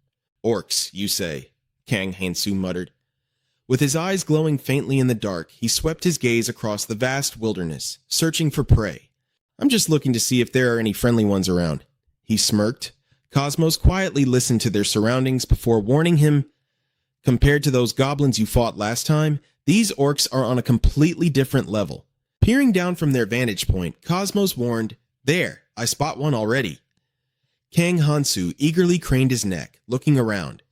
Orcs, you say, Kang Hansu muttered. With his eyes glowing faintly in the dark, he swept his gaze across the vast wilderness, searching for prey. I'm just looking to see if there are any friendly ones around. He smirked. Cosmos quietly listened to their surroundings before warning him, compared to those goblins you fought last time, these orcs are on a completely different level. Peering down from their vantage point, Cosmos warned, there, I spot one already. Kang Hansu eagerly craned his neck, looking around.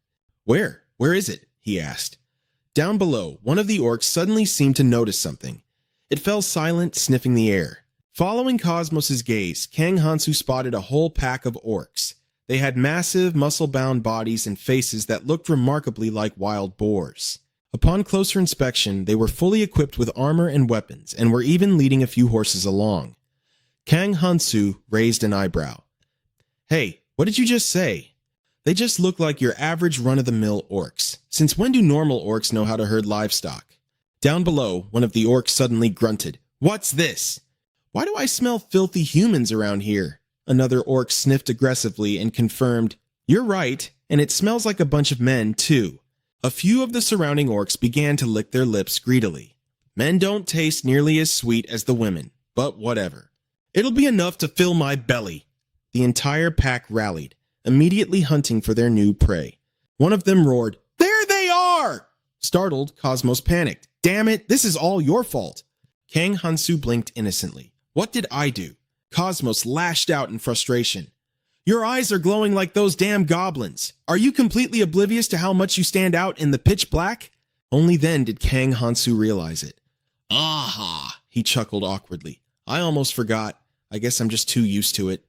Where? Where is it? He asked. Down below, one of the orcs suddenly seemed to notice something. It fell silent, sniffing the air. Following Cosmos's gaze, Kang Hansu spotted a whole pack of orcs. They had massive, muscle-bound bodies and faces that looked remarkably like wild boars. Upon closer inspection, they were fully equipped with armor and weapons, and were even leading a few horses along. Kang Hansu raised an eyebrow. Hey, what did you just say? They just look like your average run-of-the-mill orcs. Since when do normal orcs know how to herd livestock? Down below, one of the orcs suddenly grunted. What's this? Why do I smell filthy humans around here? Another orc sniffed aggressively and confirmed, you're right, and it smells like a bunch of men, too. A few of the surrounding orcs began to lick their lips greedily. Men don't taste nearly as sweet as the women, but whatever. It'll be enough to fill my belly. The entire pack rallied, immediately hunting for their new prey. One of them roared, there they are! Startled, Cosmos panicked. Damn it, this is all your fault. Kang Hansu blinked innocently. What did I do? Cosmos lashed out in frustration. Your eyes are glowing like those damn goblins. Are you completely oblivious to how much you stand out in the pitch black? Only then did Kang Hansu realize it. Aha, he chuckled awkwardly. I almost forgot. I guess I'm just too used to it.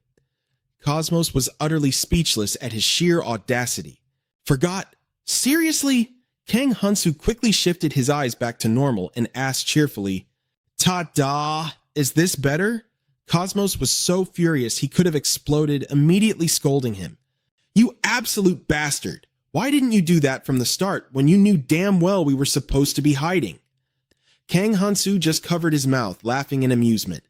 Cosmos was utterly speechless at his sheer audacity. Forgot? Seriously? Kang Hansu quickly shifted his eyes back to normal and asked cheerfully, Ta-da! Is this better? Cosmos was so furious he could have exploded, immediately scolding him. You absolute bastard! Why didn't you do that from the start when you knew damn well we were supposed to be hiding? Kang Hansu just covered his mouth, laughing in amusement.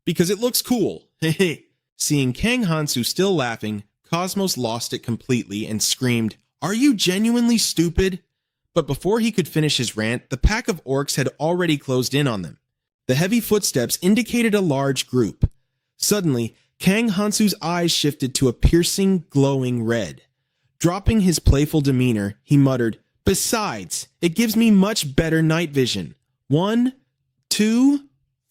Because it looks cool. Hehe. Seeing Kang Hansu still laughing, Cosmos lost it completely and screamed, Are you genuinely stupid? But before he could finish his rant, the pack of orcs had already closed in on them. The heavy footsteps indicated a large group. Suddenly, Kang Hansu's eyes shifted to a piercing, glowing red. Dropping his playful demeanor, he muttered, Besides, it gives me much better night vision. 1, 2,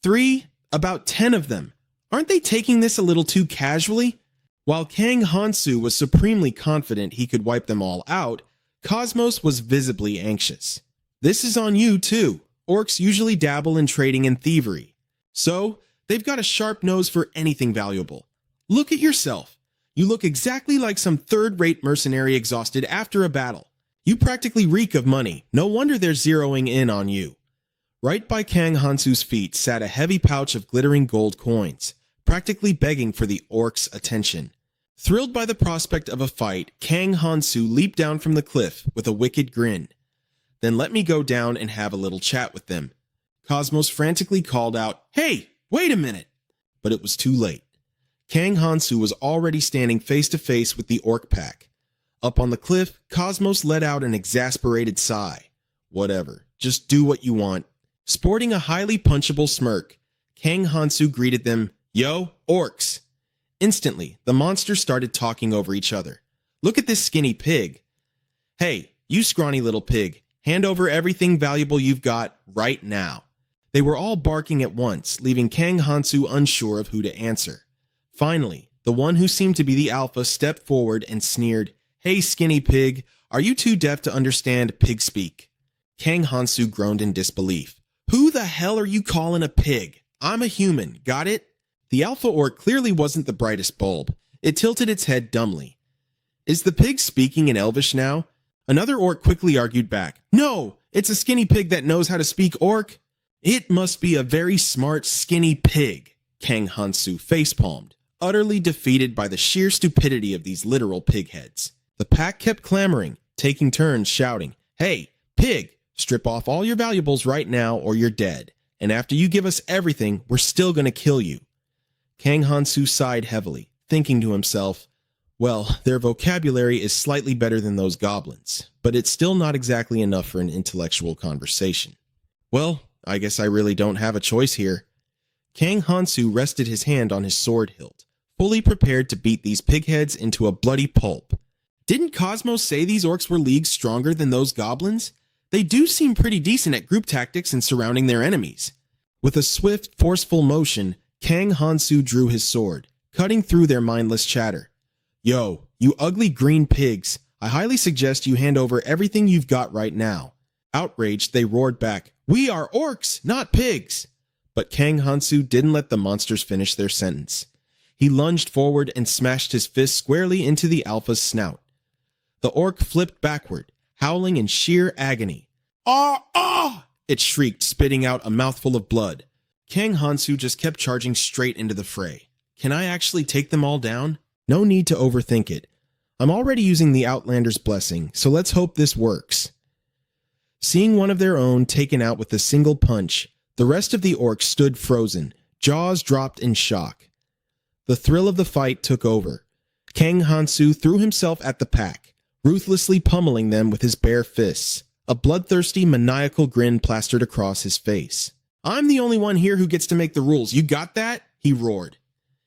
3, about 10 of them. Aren't they taking this a little too casually? While Kang Hansu was supremely confident he could wipe them all out, Cosmos was visibly anxious. This is on you, too. Orcs usually dabble in trading and thievery. So, they've got a sharp nose for anything valuable. Look at yourself. You look exactly like some third-rate mercenary exhausted after a battle. You practically reek of money. No wonder they're zeroing in on you. Right by Kang Hansu's feet sat a heavy pouch of glittering gold coins, practically begging for the orc's attention. Thrilled by the prospect of a fight, Kang Hansu leaped down from the cliff with a wicked grin. Then let me go down and have a little chat with them. Cosmos frantically called out, Hey, wait a minute! But it was too late. Kang Hansu was already standing face to face with the orc pack. Up on the cliff, Cosmos let out an exasperated sigh. Whatever, just do what you want. Sporting a highly punchable smirk, Kang Hansu greeted them, Yo, orcs! Instantly, the monsters started talking over each other. Look at this skinny pig. Hey, you scrawny little pig. Hand over everything valuable you've got right now. They were all barking at once, leaving Kang Hansu unsure of who to answer. Finally, the one who seemed to be the alpha stepped forward and sneered, Hey, skinny pig, are you too deaf to understand pig speak? Kang Hansu groaned in disbelief. Who the hell are you calling a pig? I'm a human, got it? The alpha orc clearly wasn't the brightest bulb. It tilted its head dumbly. Is the pig speaking in Elvish now? Another orc quickly argued back. No, it's a skinny pig that knows how to speak orc. It must be a very smart, skinny pig. Kang Hansu facepalmed, utterly defeated by the sheer stupidity of these literal pigheads. The pack kept clamoring, taking turns shouting, "Hey, pig, strip off all your valuables right now or you're dead. And after you give us everything, we're still going to kill you." Kang Hansu sighed heavily, thinking to himself, well, their vocabulary is slightly better than those goblins, but it's still not exactly enough for an intellectual conversation. Well, I guess I really don't have a choice here. Kang Hansu rested his hand on his sword hilt, fully prepared to beat these pigheads into a bloody pulp. Didn't Cosmos say these orcs were leagues stronger than those goblins? They do seem pretty decent at group tactics and surrounding their enemies. With a swift, forceful motion, Kang Hansu drew his sword, cutting through their mindless chatter. Yo, you ugly green pigs, I highly suggest you hand over everything you've got right now. Outraged, they roared back, "We are orcs, not pigs!" But Kang Hansu didn't let the monsters finish their sentence. He lunged forward and smashed his fist squarely into the alpha's snout. The orc flipped backward, howling in sheer agony. "Ah! Ah!" it shrieked, spitting out a mouthful of blood. Kang Hansu just kept charging straight into the fray. Can I actually take them all down? No need to overthink it. I'm already using the Outlander's blessing, so let's hope this works. Seeing one of their own taken out with a single punch, the rest of the orcs stood frozen, jaws dropped in shock. The thrill of the fight took over. Kang Hansu threw himself at the pack, ruthlessly pummeling them with his bare fists. A bloodthirsty, maniacal grin plastered across his face. "I'm the only one here who gets to make the rules, you got that?" he roared.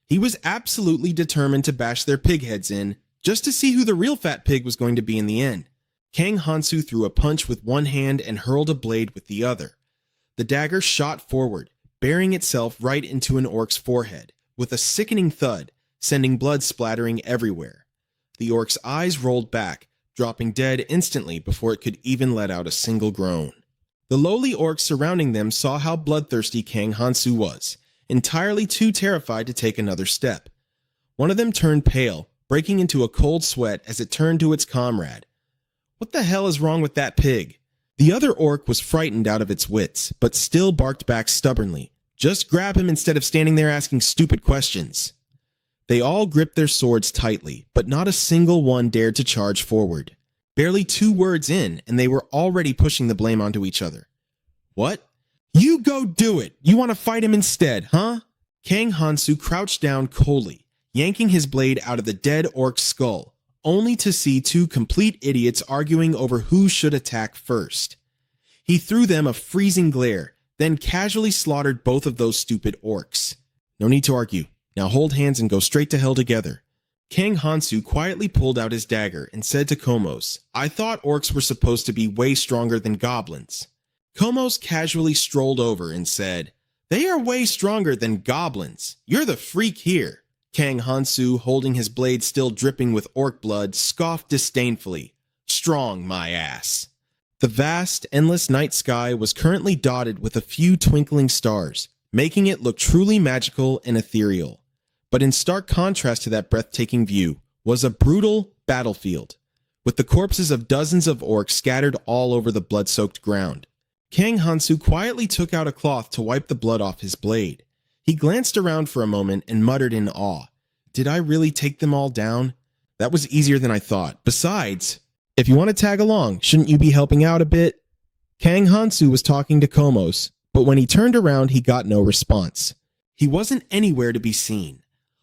He was absolutely determined to bash their pig heads in, just to see who the real fat pig was going to be in the end. Kang Hansu threw a punch with one hand and hurled a blade with the other. The dagger shot forward, burying itself right into an orc's forehead, with a sickening thud, sending blood splattering everywhere. The orc's eyes rolled back, dropping dead instantly before it could even let out a single groan. The lowly orcs surrounding them saw how bloodthirsty Kang Hansu was, entirely too terrified to take another step. One of them turned pale, breaking into a cold sweat as it turned to its comrade. "What the hell is wrong with that pig?" The other orc was frightened out of its wits, but still barked back stubbornly. "Just grab him instead of standing there asking stupid questions." They all gripped their swords tightly, but not a single one dared to charge forward. Barely 2 words in, and they were already pushing the blame onto each other. "What? You go do it! You want to fight him instead, huh?" Kang Hansu crouched down coldly, yanking his blade out of the dead orc's skull, only to see 2 complete idiots arguing over who should attack first. He threw them a freezing glare, then casually slaughtered both of those stupid orcs. "No need to argue. Now hold hands and go straight to hell together." Kang Hansu quietly pulled out his dagger and said to Komos, "I thought orcs were supposed to be way stronger than goblins." Komos casually strolled over and said, "They are way stronger than goblins. You're the freak here." Kang Hansu, holding his blade still dripping with orc blood, scoffed disdainfully. "Strong, my ass." The vast, endless night sky was currently dotted with a few twinkling stars, making it look truly magical and ethereal. But in stark contrast to that breathtaking view was a brutal battlefield, with the corpses of dozens of orcs scattered all over the blood-soaked ground. Kang Hansu quietly took out a cloth to wipe the blood off his blade. He glanced around for a moment and muttered in awe, "Did I really take them all down? That was easier than I thought. Besides, if you want to tag along, shouldn't you be helping out a bit?" Kang Hansu was talking to Komos, but when he turned around, he got no response. He wasn't anywhere to be seen.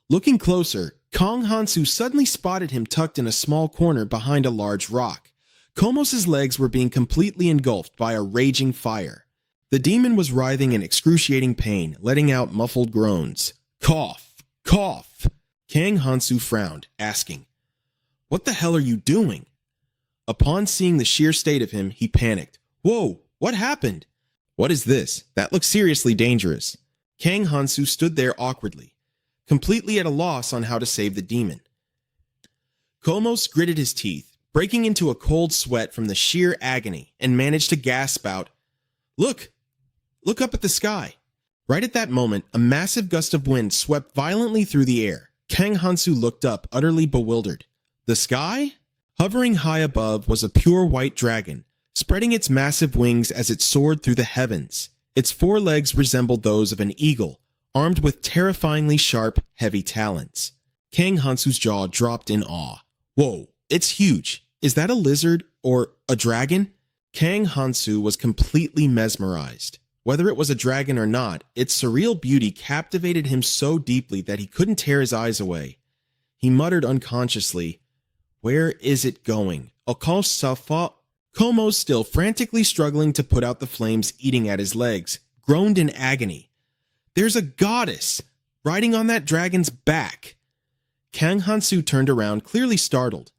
Looking closer, Kang Hansu suddenly spotted him tucked in a small corner behind a large rock. Komos' legs were being completely engulfed by a raging fire. The demon was writhing in excruciating pain, letting out muffled groans. "Cough! Cough!" Kang Hansu frowned, asking, "What the hell are you doing?" Upon seeing the sheer state of him, he panicked. "Whoa! What happened?" "What is this? That looks seriously dangerous." Kang Hansu stood there awkwardly, completely at a loss on how to save the demon. Komos gritted his teeth, breaking into a cold sweat from the sheer agony, and managed to gasp out, "Look! Look up at the sky." Right at that moment, a massive gust of wind swept violently through the air. Kang Hansu looked up, utterly bewildered. The sky? Hovering high above was a pure white dragon, spreading its massive wings as it soared through the heavens. Its 4 legs resembled those of an eagle, armed with terrifyingly sharp, heavy talons. Kang Hansu's jaw dropped in awe. Whoa, it's huge. Is that a lizard or a dragon? Kang Hansu was completely mesmerized. Whether it was a dragon or not, its surreal beauty captivated him so deeply that he couldn't tear his eyes away. He muttered unconsciously, "Where is it going?" Como, still frantically struggling to put out the flames eating at his legs, groaned in agony. "There's a goddess riding on that dragon's back." Kang Hansu turned around, clearly startled.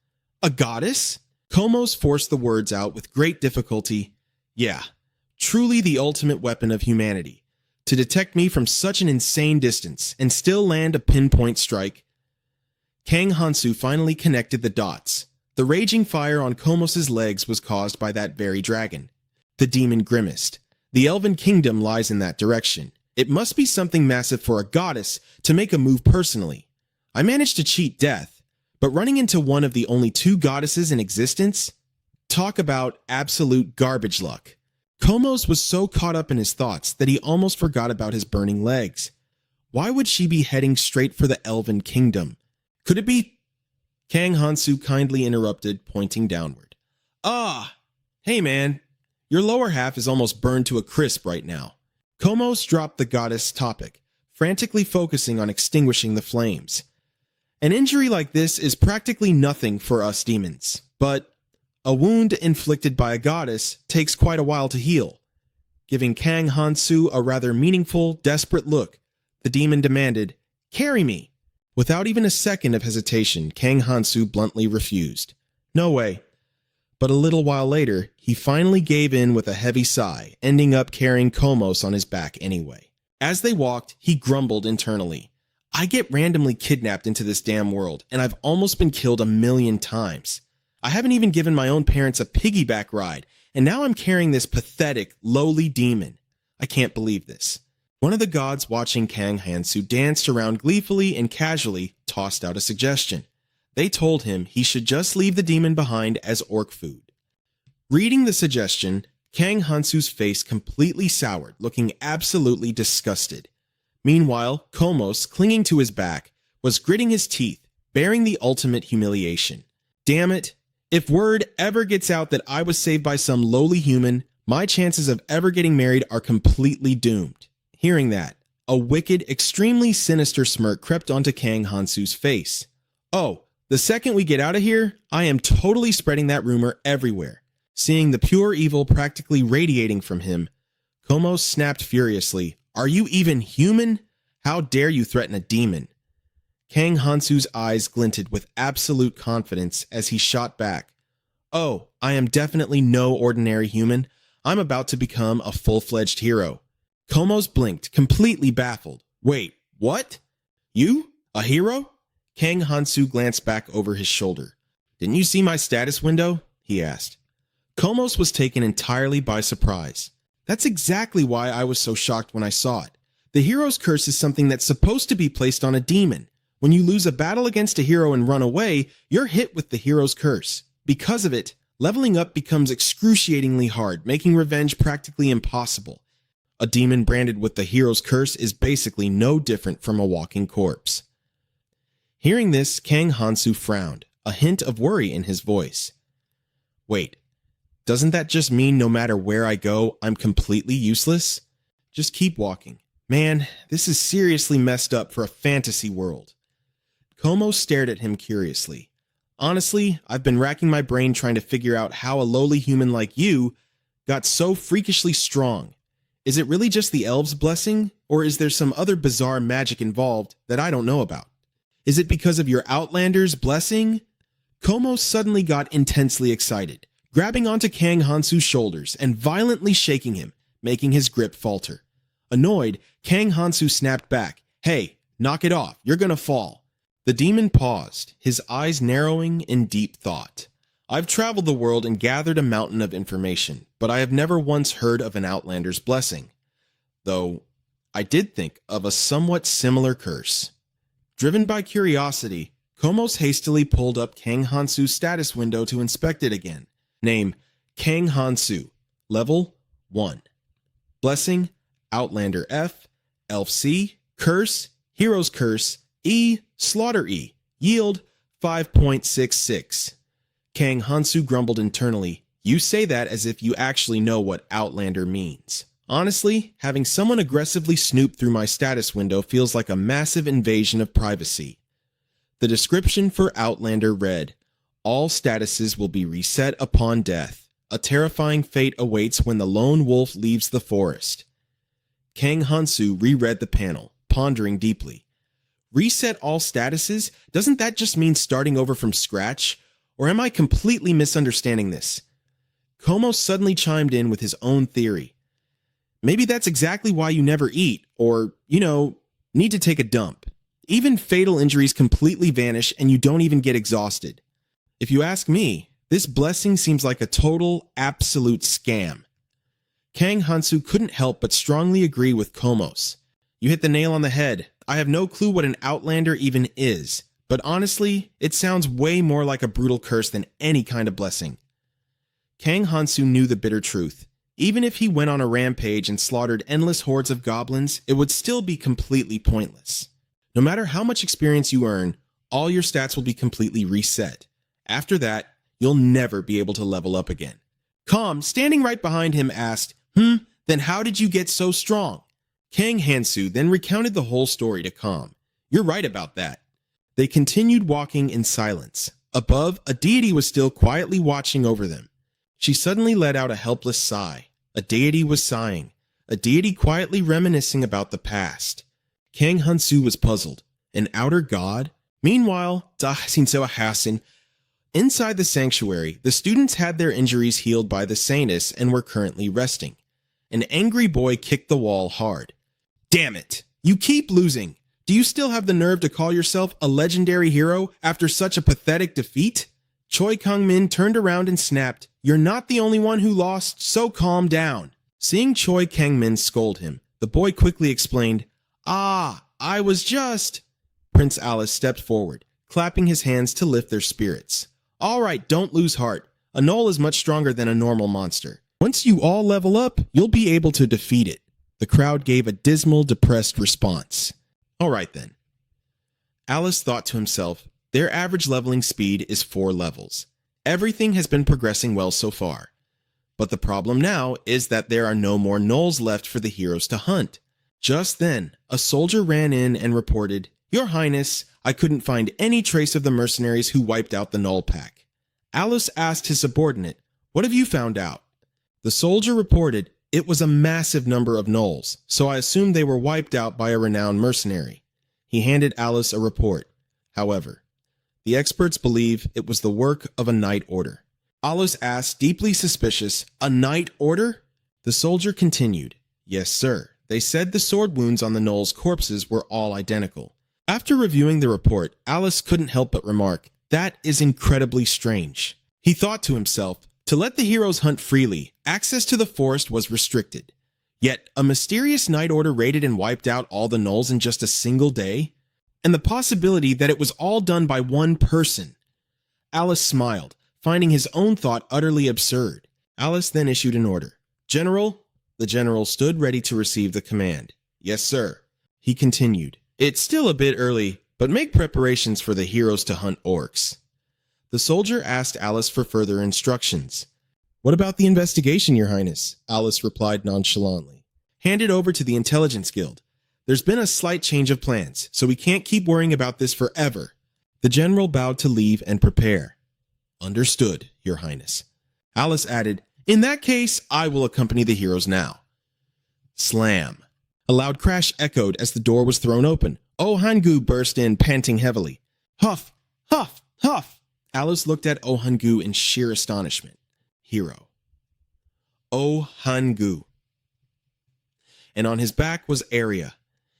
"A goddess?" Komos forced the words out with great difficulty. "Yeah, truly the ultimate weapon of humanity. To detect me from such an insane distance and still land a pinpoint strike." Kang Hansu finally connected the dots. The raging fire on Komos' legs was caused by that very dragon. The demon grimaced. "The Elven Kingdom lies in that direction. It must be something massive for a goddess to make a move personally. I managed to cheat death, but running into one of the only 2 goddesses in existence? Talk about absolute garbage luck." Komos was so caught up in his thoughts that he almost forgot about his burning legs. Why would she be heading straight for the Elven Kingdom? Could it be? Kang Hansu kindly interrupted, pointing downward. "Ah, hey man, your lower half is almost burned to a crisp right now." Komos dropped the goddess topic, frantically focusing on extinguishing the flames. "An injury like this is practically nothing for us demons, but a wound inflicted by a goddess takes quite a while to heal." Giving Kang Hansu a rather meaningful, desperate look, the demon demanded, "Carry me." Without even a second of hesitation, Kang Hansu bluntly refused. No way. But a little while later, he finally gave in with a heavy sigh, ending up carrying Komos on his back anyway. As they walked, he grumbled internally. "I get randomly kidnapped into this damn world, and I've almost been killed 1,000,000 times. I haven't even given my own parents a piggyback ride, and now I'm carrying this pathetic, lowly demon. I can't believe this." One of the gods watching Kang Hansu danced around gleefully and casually tossed out a suggestion. They told him he should just leave the demon behind as orc food. Reading the suggestion, Kang Hansu's face completely soured, looking absolutely disgusted. Meanwhile, Komos, clinging to his back, was gritting his teeth, bearing the ultimate humiliation. "Damn it, if word ever gets out that I was saved by some lowly human, my chances of ever getting married are completely doomed." Hearing that, a wicked, extremely sinister smirk crept onto Kang Hansu's face. "Oh, the second we get out of here, I am totally spreading that rumor everywhere." Seeing the pure evil practically radiating from him, Komos snapped furiously, "Are you even human? How dare you threaten a demon?" Kang Hansu's eyes glinted with absolute confidence as he shot back. "Oh, I am definitely no ordinary human. I'm about to become a full-fledged hero." Komos blinked, completely baffled. "Wait, what? You? A hero?" Kang Hansu glanced back over his shoulder. "Didn't you see my status window?" he asked. Komos was taken entirely by surprise. That's exactly why I was so shocked when I saw it. The hero's curse is something that's supposed to be placed on a demon. When you lose a battle against a hero and run away, you're hit with the hero's curse. Because of it, leveling up becomes excruciatingly hard, making revenge practically impossible. A demon branded with the hero's curse is basically no different from a walking corpse. Hearing this, Kang Hansu frowned, a hint of worry in his voice. "Wait, doesn't that just mean no matter where I go, I'm completely useless? Just keep walking. Man, this is seriously messed up for a fantasy world." Como stared at him curiously. "Honestly, I've been racking my brain trying to figure out how a lowly human like you got so freakishly strong. Is it really just the elves' blessing, or is there some other bizarre magic involved that I don't know about? Is it because of your Outlander's blessing?" Como suddenly got intensely excited, grabbing onto Kang Hansu's shoulders and violently shaking him, making his grip falter. Annoyed, Kang Hansu snapped back. "Hey, knock it off, you're gonna fall." The demon paused, his eyes narrowing in deep thought. "I've traveled the world and gathered a mountain of information, but I have never once heard of an Outlander's blessing. though I did think of a somewhat similar curse. Driven by curiosity, Komos hastily pulled up Kang Hansu's status window to inspect it again. Name, Kang Hansu. Level 1. Blessing, Outlander F, Elf C, Curse, Hero's Curse, E, Slaughter E. Yield, 5.66. Kang Hansu grumbled internally. You say that as if you actually know what Outlander means. Honestly, having someone aggressively snoop through my status window feels like a massive invasion of privacy. The description for Outlander read, all statuses will be reset upon death. A terrifying fate awaits when the lone wolf leaves the forest. Kang Hansu reread the panel, pondering deeply. Reset all statuses? Doesn't that just mean starting over from scratch? Or am I completely misunderstanding this? Komos suddenly chimed in with his own theory. Maybe that's exactly why you never eat, or, need to take a dump. Even fatal injuries completely vanish and you don't even get exhausted. If you ask me, this blessing seems like a total, absolute scam. Kang Hansu couldn't help but strongly agree with Komos. You hit the nail on the head. I have no clue what an Outlander even is, but honestly, it sounds way more like a brutal curse than any kind of blessing. Kang Hansu knew the bitter truth. Even if he went on a rampage and slaughtered endless hordes of goblins, it would still be completely pointless. No matter how much experience you earn, all your stats will be completely reset. After that, you'll never be able to level up again. Calm, standing right behind him, asked, then how did you get so strong? Kang Hansu then recounted the whole story to Calm. You're right about that. They continued walking in silence. Above, a deity was still quietly watching over them. She suddenly let out a helpless sigh. A deity was sighing. A deity quietly reminiscing about the past. Kang Hansu was puzzled. An outer god? Meanwhile, inside the sanctuary, the students had their injuries healed by the Sanus and were currently resting. An angry boy kicked the wall hard. Damn it! You keep losing! Do you still have the nerve to call yourself a legendary hero after such a pathetic defeat? Choi Kang-min turned around and snapped, You're not the only one who lost, so calm down. Seeing Choi Kang-min scold him, the boy quickly explained, I was just... Prince Alice stepped forward, clapping his hands to lift their spirits. All right, don't lose heart. A gnoll is much stronger than a normal monster. Once you all level up, you'll be able to defeat it. The crowd gave a dismal, depressed response. All right then. Alice thought to himself, their average leveling speed is 4 levels. Everything has been progressing well so far. But the problem now is that there are no more gnolls left for the heroes to hunt. Just then, a soldier ran in and reported, Your Highness, I couldn't find any trace of the mercenaries who wiped out the gnoll pack. Alice asked his subordinate, What have you found out? The soldier reported, It was a massive number of gnolls, so I assumed they were wiped out by a renowned mercenary. He handed Alice a report. However, the experts believe it was the work of a night order. Alice asked, deeply suspicious, A night order? The soldier continued, Yes, sir. They said the sword wounds on the gnolls' corpses were all identical. After reviewing the report, Alice couldn't help but remark, That is incredibly strange. He thought to himself, to let the heroes hunt freely, access to the forest was restricted. Yet, a mysterious night order raided and wiped out all the gnolls in just a single day? And the possibility that it was all done by one person. Alice smiled, finding his own thought utterly absurd. Alice then issued an order. General? The general stood ready to receive the command. Yes, sir. He continued. It's still a bit early, but make preparations for the heroes to hunt orcs. The soldier asked Alice for further instructions. What about the investigation, Your Highness? Alice replied nonchalantly. Hand it over to the Intelligence Guild. There's been a slight change of plans, so we can't keep worrying about this forever. The general bowed to leave and prepare. Understood, Your Highness. Alice added, In that case, I will accompany the heroes now. Slam. A loud crash echoed as the door was thrown open. Oh Han-gu burst in, panting heavily. Huff! Huff! Huff! Alice looked at Oh Han-gu in sheer astonishment. Hero. Oh Han-gu. And on his back was Arya.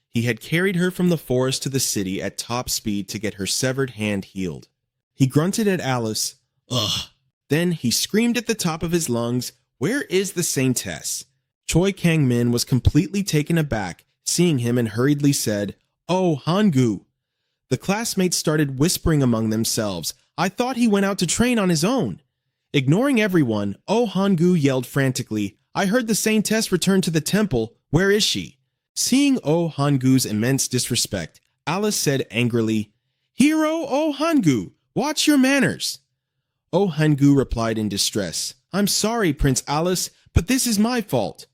He had carried her from the forest to the city at top speed to get her severed hand healed. He grunted at Alice. Ugh. Then he screamed at the top of his lungs, Where is the saintess? Choi Kang-min was completely taken aback seeing him and hurriedly said, "Oh, Hangu." The classmates started whispering among themselves, "I thought he went out to train on his own." Ignoring everyone, Oh Hangu yelled frantically, "I heard the Saintess return to the temple. Where is she?" Seeing Oh Hangu's immense disrespect, Alice said angrily, "Hero Oh Hangu, watch your manners." Oh Hangu replied in distress, "I'm sorry, Prince Alice, but this is my fault."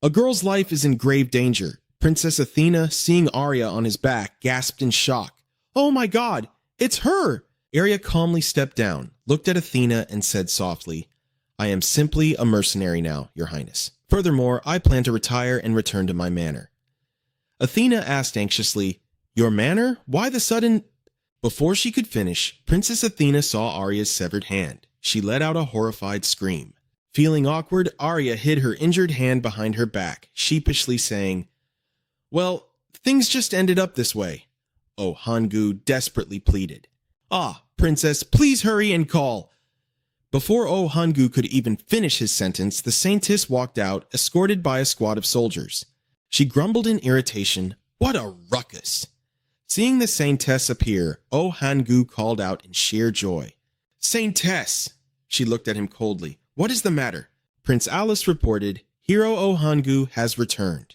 A girl's life is in grave danger. Princess Athena, seeing Arya on his back, gasped in shock. "Oh my god, it's her!" Arya calmly stepped down, looked at Athena, and said softly, "I am simply a mercenary now, Your Highness. Furthermore, I plan to retire and return to my manor." Athena asked anxiously, "Your manor? Why the sudden—" Before she could finish, Princess Athena saw Arya's severed hand. She let out a horrified scream. Feeling awkward, Arya hid her injured hand behind her back, sheepishly saying, "Well, things just ended up this way." Oh Hangu desperately pleaded, "Ah, Princess, please hurry and call." Before Oh Hangu could even finish his sentence, the Saintess walked out, escorted by a squad of soldiers. She grumbled in irritation, "What a ruckus!" Seeing the Saintess appear, Oh Hangu called out in sheer joy, "Saintess!" She looked at him coldly. "What is the matter?" Prince Alice reported, "Hero Oh Hangu has returned."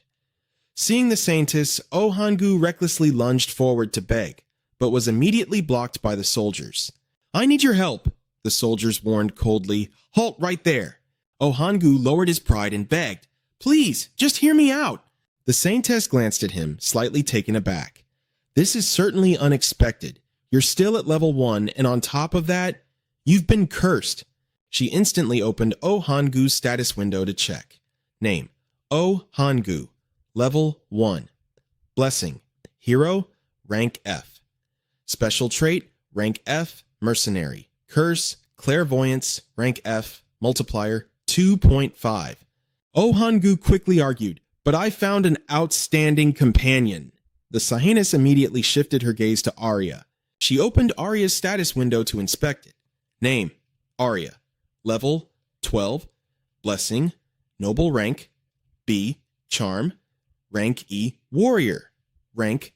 Seeing the Saintess, Oh Hangu recklessly lunged forward to beg, but was immediately blocked by the soldiers. "I need your help," the soldiers warned coldly. "Halt right there." Oh Hangu lowered his pride and begged, "Please, just hear me out." The Saintess glanced at him, slightly taken aback. "This is certainly unexpected. You're still at level 1, and on top of that, you've been cursed." She instantly opened Oh Hangu's status window to check. Name: Oh Hangu. Level 1. Blessing: Hero, rank F. Special trait: rank F, mercenary. Curse: clairvoyance, rank F, multiplier 2.5. Oh Hangu quickly argued, "But I found an outstanding companion." The Highness immediately shifted her gaze to Arya. She opened Arya's status window to inspect it. Name: Arya. Level 12. Blessing: noble rank. B, charm. Rank E, warrior. Rank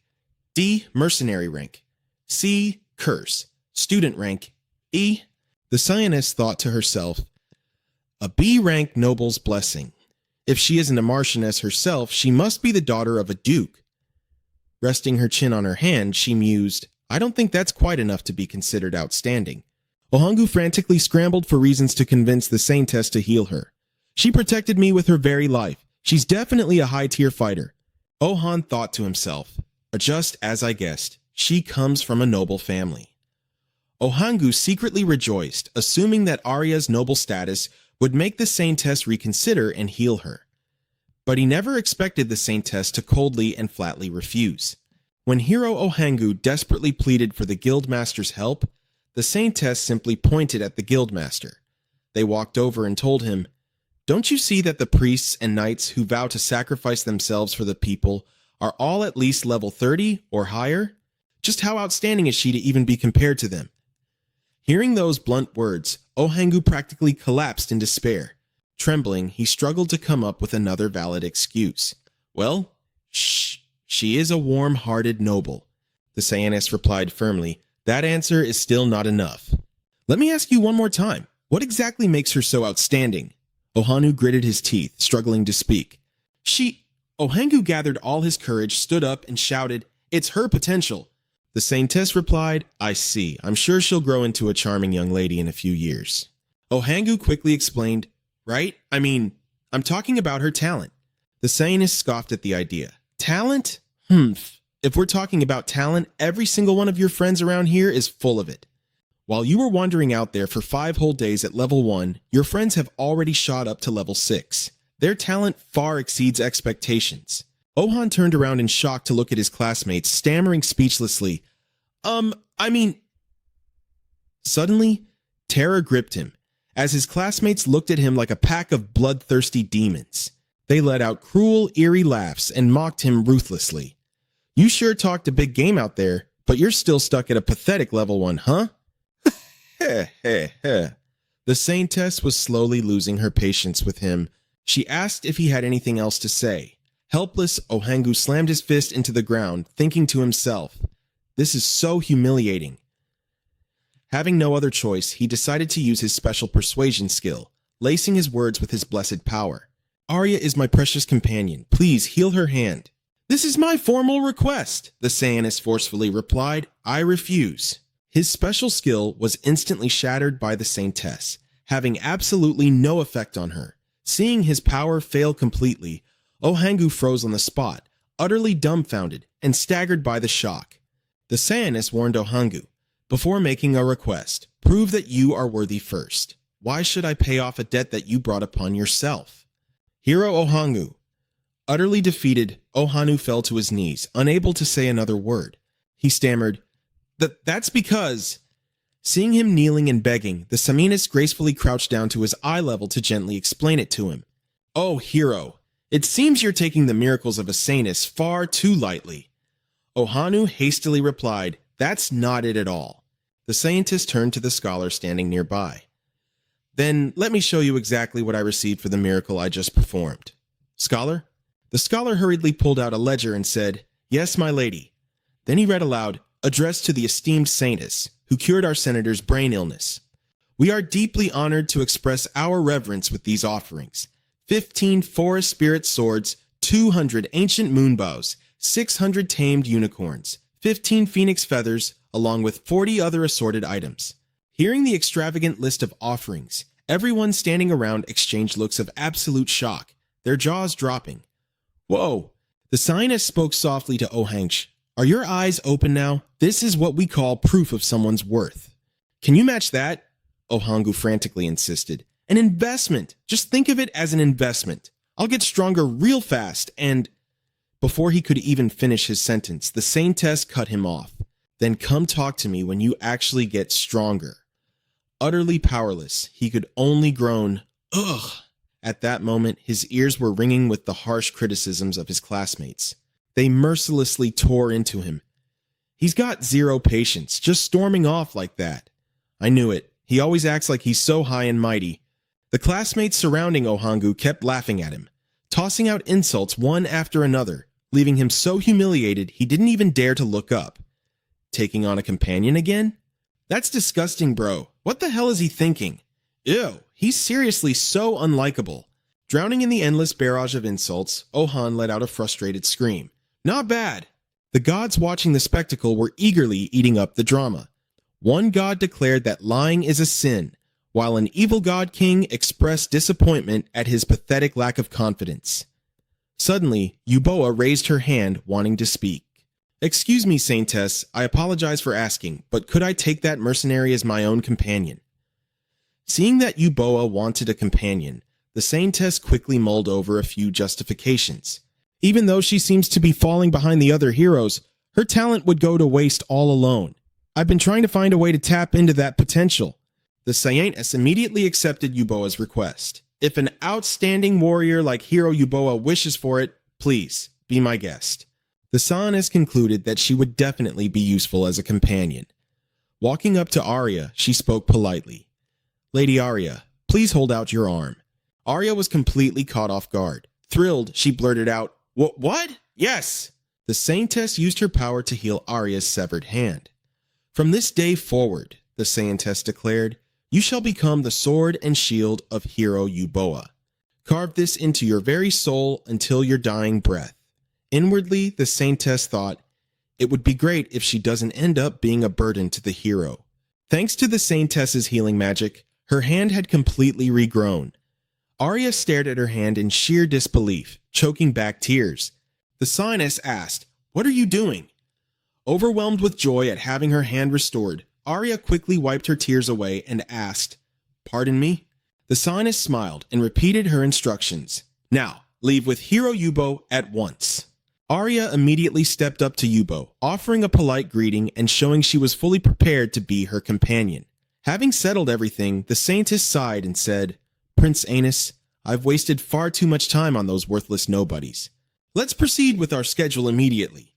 D, mercenary rank. C, curse. Student rank E. The Highness thought to herself, "A B rank noble's blessing. If she isn't a marchioness herself, she must be the daughter of a duke." Resting her chin on her hand, she mused, "I don't think that's quite enough to be considered outstanding." Ohangu frantically scrambled for reasons to convince the Saintess to heal her. "She protected me with her very life. She's definitely a high-tier fighter." Ohan thought to himself, "Just as I guessed, she comes from a noble family." Ohangu secretly rejoiced, assuming that Arya's noble status would make the Saintess reconsider and heal her. But he never expected the Saintess to coldly and flatly refuse. When Hero Ohangu desperately pleaded for the Guildmaster's help, the Saintess simply pointed at the Guildmaster. They walked over and told him, "Don't you see that the priests and knights who vow to sacrifice themselves for the people are all at least level 30 or higher? Just how outstanding is she to even be compared to them?" Hearing those blunt words, Ohangu practically collapsed in despair. Trembling, he struggled to come up with another valid excuse. "Well, she is a warm-hearted noble." The Sayanist replied firmly, "That answer is still not enough. Let me ask you one more time. What exactly makes her so outstanding?" Ohanu gritted his teeth, struggling to speak. Ohangu gathered all his courage, stood up, and shouted, "It's her potential." The Saintess replied, "I see. I'm sure she'll grow into a charming young lady in a few years." Ohangu quickly explained, "Right? I'm talking about her talent." The Sayanist scoffed at the idea. "Talent? If we're talking about talent, every single one of your friends around here is full of it. While you were wandering out there for 5 whole days at level 1, your friends have already shot up to level 6. Their talent far exceeds expectations." Ohan turned around in shock to look at his classmates, stammering speechlessly, Suddenly, terror gripped him, as his classmates looked at him like a pack of bloodthirsty demons. They let out cruel, eerie laughs and mocked him ruthlessly. "You sure talked a big game out there, but you're still stuck at a pathetic level 1, huh?" Heh. The Saintess was slowly losing her patience with him. She asked if he had anything else to say. Helpless, Ohangu slammed his fist into the ground, thinking to himself, "This is so humiliating." Having no other choice, he decided to use his special persuasion skill, lacing his words with his blessed power. "Arya is my precious companion. Please heal her hand." "This is my formal request," the Sayanist forcefully replied. "I refuse." His special skill was instantly shattered by the Saintess, having absolutely no effect on her. Seeing his power fail completely, Ohangu froze on the spot, utterly dumbfounded and staggered by the shock. The Sayanist warned Ohangu, "Before making a request, prove that you are worthy first. Why should I pay off a debt that you brought upon yourself?" Hero Ohangu. Utterly defeated, Ohanu fell to his knees, unable to say another word. He stammered, That's because... Seeing him kneeling and begging, the Saminist gracefully crouched down to his eye level to gently explain it to him. "Oh, hero, it seems you're taking the miracles of a Saintess far too lightly." Ohanu hastily replied, "That's not it at all." The scientist turned to the scholar standing nearby. "Then let me show you exactly what I received for the miracle I just performed." "Scholar?" The scholar hurriedly pulled out a ledger and said, "Yes, my lady." Then he read aloud, addressed to the esteemed Saintess, who cured our senator's brain illness. "We are deeply honored to express our reverence with these offerings. 15 forest spirit swords, 200 ancient moonbows, 600 tamed unicorns, 15 phoenix feathers, along with 40 other assorted items." Hearing the extravagant list of offerings, everyone standing around exchanged looks of absolute shock, their jaws dropping. "Whoa!" The Saintess spoke softly to Ohangsh. "Are your eyes open now? This is what we call proof of someone's worth." "Can you match that?" Ohangu frantically insisted. "An investment! Just think of it as an investment. I'll get stronger real fast and—" Before he could even finish his sentence, the Saintess cut him off. "Then come talk to me when you actually get stronger." Utterly powerless, he could only groan, "Ugh!" At that moment, his ears were ringing with the harsh criticisms of his classmates. They mercilessly tore into him. "He's got zero patience, just storming off like that." "I knew it. He always acts like he's so high and mighty." The classmates surrounding Ohangu kept laughing at him, tossing out insults one after another, leaving him so humiliated he didn't even dare to look up. Taking on a companion again? That's disgusting, bro. What the hell is he thinking? Ew, he's seriously so unlikable. Drowning in the endless barrage of insults, Ohan let out a frustrated scream. "Not bad." The gods watching the spectacle were eagerly eating up the drama. One god declared that lying is a sin, while an evil god king expressed disappointment at his pathetic lack of confidence. Suddenly, Euboa raised her hand, wanting to speak. "Excuse me, Saintess, I apologize for asking, but could I take that mercenary as my own companion?" Seeing that Euboa wanted a companion, the Saintess quickly mulled over a few justifications. Even though she seems to be falling behind the other heroes, her talent would go to waste all alone. I've been trying to find a way to tap into that potential. The Saintess immediately accepted Euboa's request. "If an outstanding warrior like Hero Euboa wishes for it, please, be my guest." The Saintess concluded that she would definitely be useful as a companion. Walking up to Arya, she spoke politely. "Lady Arya, please hold out your arm." Arya was completely caught off guard. Thrilled, she blurted out, What? Yes!" The Saintess used her power to heal Arya's severed hand. "From this day forward," the Saintess declared, "you shall become the sword and shield of Hero Euboa. Carve this into your very soul until your dying breath." Inwardly, the Saintess thought, it would be great if she doesn't end up being a burden to the hero. Thanks to the Saintess's healing magic, her hand had completely regrown. Arya stared at her hand in sheer disbelief, choking back tears. The Saintess asked, "What are you doing?" Overwhelmed with joy at having her hand restored, Arya quickly wiped her tears away and asked, "Pardon me?" The Saintess smiled and repeated her instructions. "Now, leave with Hero Eubo at once." Arya immediately stepped up to Eubo, offering a polite greeting and showing she was fully prepared to be her companion. Having settled everything, the Saintess sighed and said, "Prince Anus, I've wasted far too much time on those worthless nobodies. Let's proceed with our schedule immediately."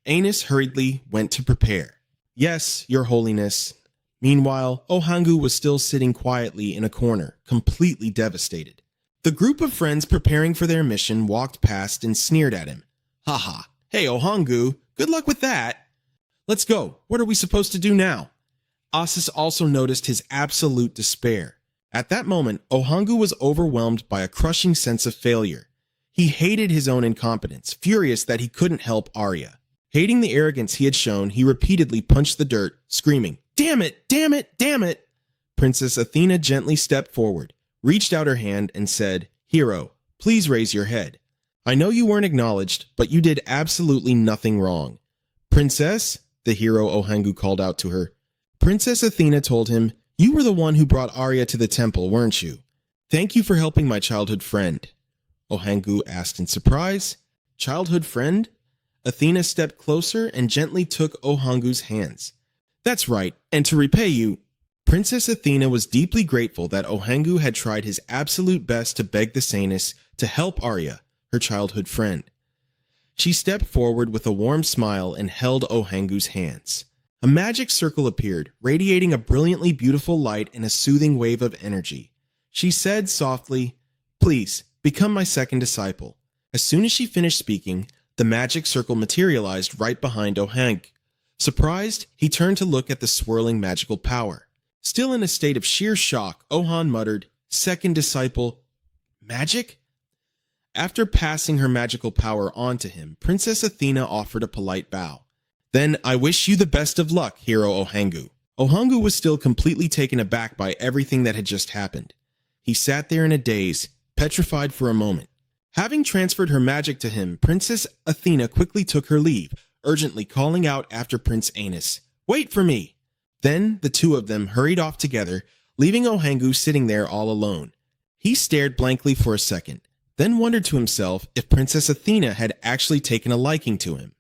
Anus hurriedly went to prepare. "Yes, your holiness." Meanwhile, Ohangu was still sitting quietly in a corner, completely devastated. The group of friends preparing for their mission walked past and sneered at him. Haha, hey Ohangu, good luck with that. Let's go, what are we supposed to do now? Asis also noticed his absolute despair. At that moment, Ohangu was overwhelmed by a crushing sense of failure. He hated his own incompetence, furious that he couldn't help Arya. Hating the arrogance he had shown, he repeatedly punched the dirt, screaming, "Damn it! Damn it! Damn it!" Princess Athena gently stepped forward, reached out her hand, and said, "Hero, please raise your head. I know you weren't acknowledged, but you did absolutely nothing wrong." "Princess," the hero Ohangu called out to her. Princess Athena told him, "You were the one who brought Arya to the temple, weren't you? Thank you for helping my childhood friend." Ohangu asked in surprise. "Childhood friend?" Athena stepped closer and gently took Ohangu's hands. "That's right, and to repay you..." Princess Athena was deeply grateful that Ohangu had tried his absolute best to beg the Sainess to help Arya, her childhood friend. She stepped forward with a warm smile and held Ohangu's hands. A magic circle appeared, radiating a brilliantly beautiful light and a soothing wave of energy. She said softly, "Please, become my second disciple." As soon as she finished speaking, the magic circle materialized right behind Ohangu. Surprised, he turned to look at the swirling magical power. Still in a state of sheer shock, Ohan muttered, "Second disciple, magic?" After passing her magical power on to him, Princess Athena offered a polite bow. "Then I wish you the best of luck, hero Ohangu." Ohangu was still completely taken aback by everything that had just happened. He sat there in a daze, petrified for a moment. Having transferred her magic to him, Princess Athena quickly took her leave, urgently calling out after Prince Anus, "Wait for me!" Then the two of them hurried off together, leaving Ohangu sitting there all alone. He stared blankly for a second, then wondered to himself if Princess Athena had actually taken a liking to him.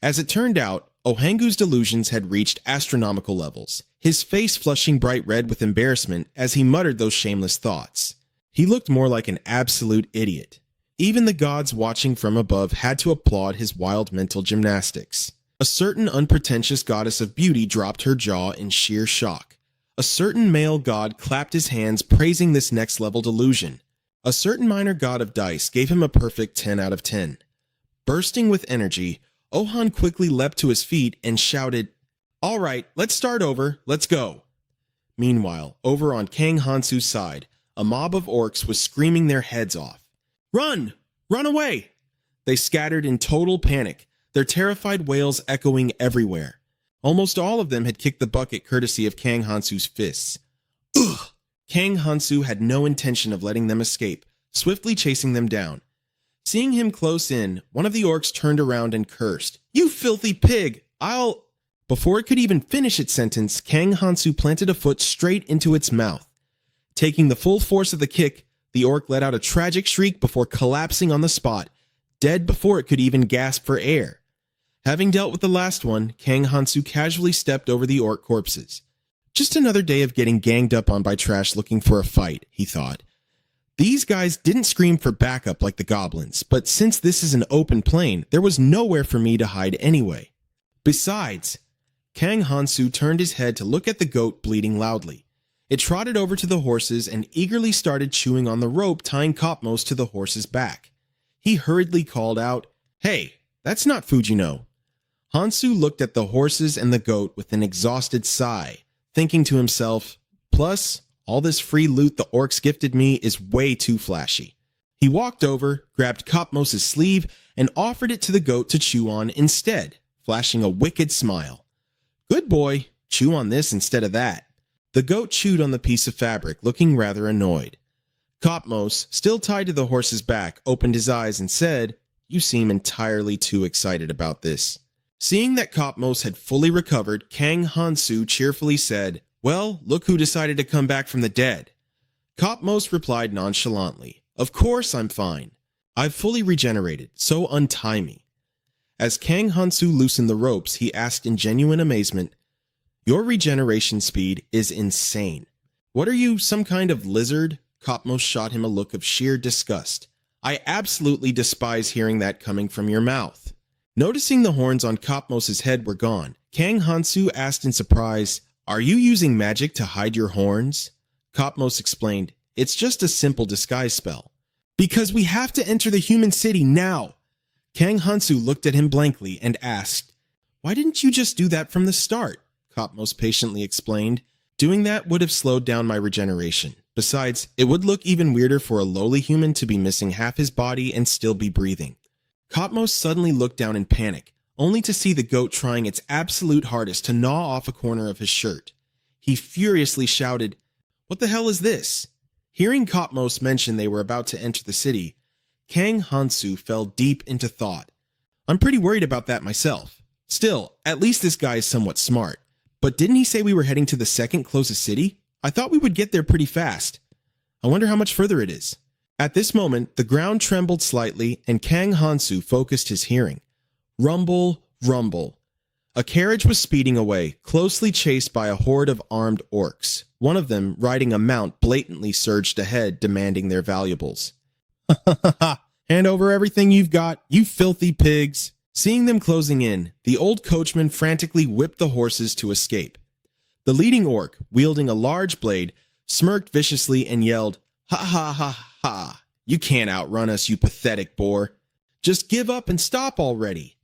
As it turned out, Ohangu's delusions had reached astronomical levels, his face flushing bright red with embarrassment as he muttered those shameless thoughts. He looked more like an absolute idiot. Even the gods watching from above had to applaud his wild mental gymnastics. A certain unpretentious goddess of beauty dropped her jaw in sheer shock. A certain male god clapped his hands praising this next-level delusion. A certain minor god of dice gave him a perfect 10 out of 10. Bursting with energy, Ohan quickly leapt to his feet and shouted, "All right, let's start over, let's go." Meanwhile, over on Kang Hansu's side, a mob of orcs was screaming their heads off. "Run! Run away!" They scattered in total panic, their terrified wails echoing everywhere. Almost all of them had kicked the bucket courtesy of Kang Hansu's fists. Ugh! Kang Hansu had no intention of letting them escape, swiftly chasing them down. Seeing him close in, one of the orcs turned around and cursed, "You filthy pig! I'll..." Before it could even finish its sentence, Kang Hansu planted a foot straight into its mouth. Taking the full force of the kick, the orc let out a tragic shriek before collapsing on the spot, dead before it could even gasp for air. Having dealt with the last one, Kang Hansu casually stepped over the orc corpses. Just another day of getting ganged up on by trash looking for a fight, he thought. These guys didn't scream for backup like the goblins, but since this is an open plain, there was nowhere for me to hide anyway. Besides, Kang Hansu turned his head to look at the goat bleeding loudly. It trotted over to the horses and eagerly started chewing on the rope tying Kopmos to the horse's back. He hurriedly called out, "Hey, that's not food, you know." Hansu looked at the horses and the goat with an exhausted sigh, thinking to himself, "Plus, all this free loot the orcs gifted me is way too flashy." He walked over, grabbed Kopmos' sleeve, and offered it to the goat to chew on instead, flashing a wicked smile. "Good boy, chew on this instead of that." The goat chewed on the piece of fabric, looking rather annoyed. Kopmos, still tied to the horse's back, opened his eyes and said, "You seem entirely too excited about this." Seeing that Kopmos had fully recovered, Kang Hansu cheerfully said, "Well, look who decided to come back from the dead." Kopmos replied nonchalantly, "Of course I'm fine. I've fully regenerated, so untie me." As Kang Hansu loosened the ropes, he asked in genuine amazement, "Your regeneration speed is insane. What are you, some kind of lizard?" Kopmos shot him a look of sheer disgust. "I absolutely despise hearing that coming from your mouth." Noticing the horns on Kopmos' head were gone, Kang Hansu asked in surprise, "Are you using magic to hide your horns?" Kopmos explained, "It's just a simple disguise spell. Because we have to enter the human city now. Kang Hansu looked at him blankly and asked, "Why didn't you just do that from the start?" Kopmos patiently explained. "Doing that would have slowed down my regeneration. Besides, it would look even weirder for a lowly human to be missing half his body and still be breathing." Kopmos suddenly looked down in panic, only to see the goat trying its absolute hardest to gnaw off a corner of his shirt. He furiously shouted, "What the hell is this?" Hearing Kopmos mention they were about to enter the city, Kang Hansu fell deep into thought. "I'm pretty worried about that myself. Still, at least this guy is somewhat smart. But didn't he say we were heading to the second closest city? I thought we would get there pretty fast. I wonder how much further it is." At this moment, the ground trembled slightly and Kang Hansu focused his hearing. Rumble, rumble. A carriage was speeding away, closely chased by a horde of armed orcs. One of them, riding a mount, blatantly surged ahead, demanding their valuables. "Ha ha ha ha! Hand over everything you've got, you filthy pigs!" Seeing them closing in, the old coachman frantically whipped the horses to escape. The leading orc, wielding a large blade, smirked viciously and yelled, "Ha ha ha ha! You can't outrun us, you pathetic boar! Just give up and stop already!"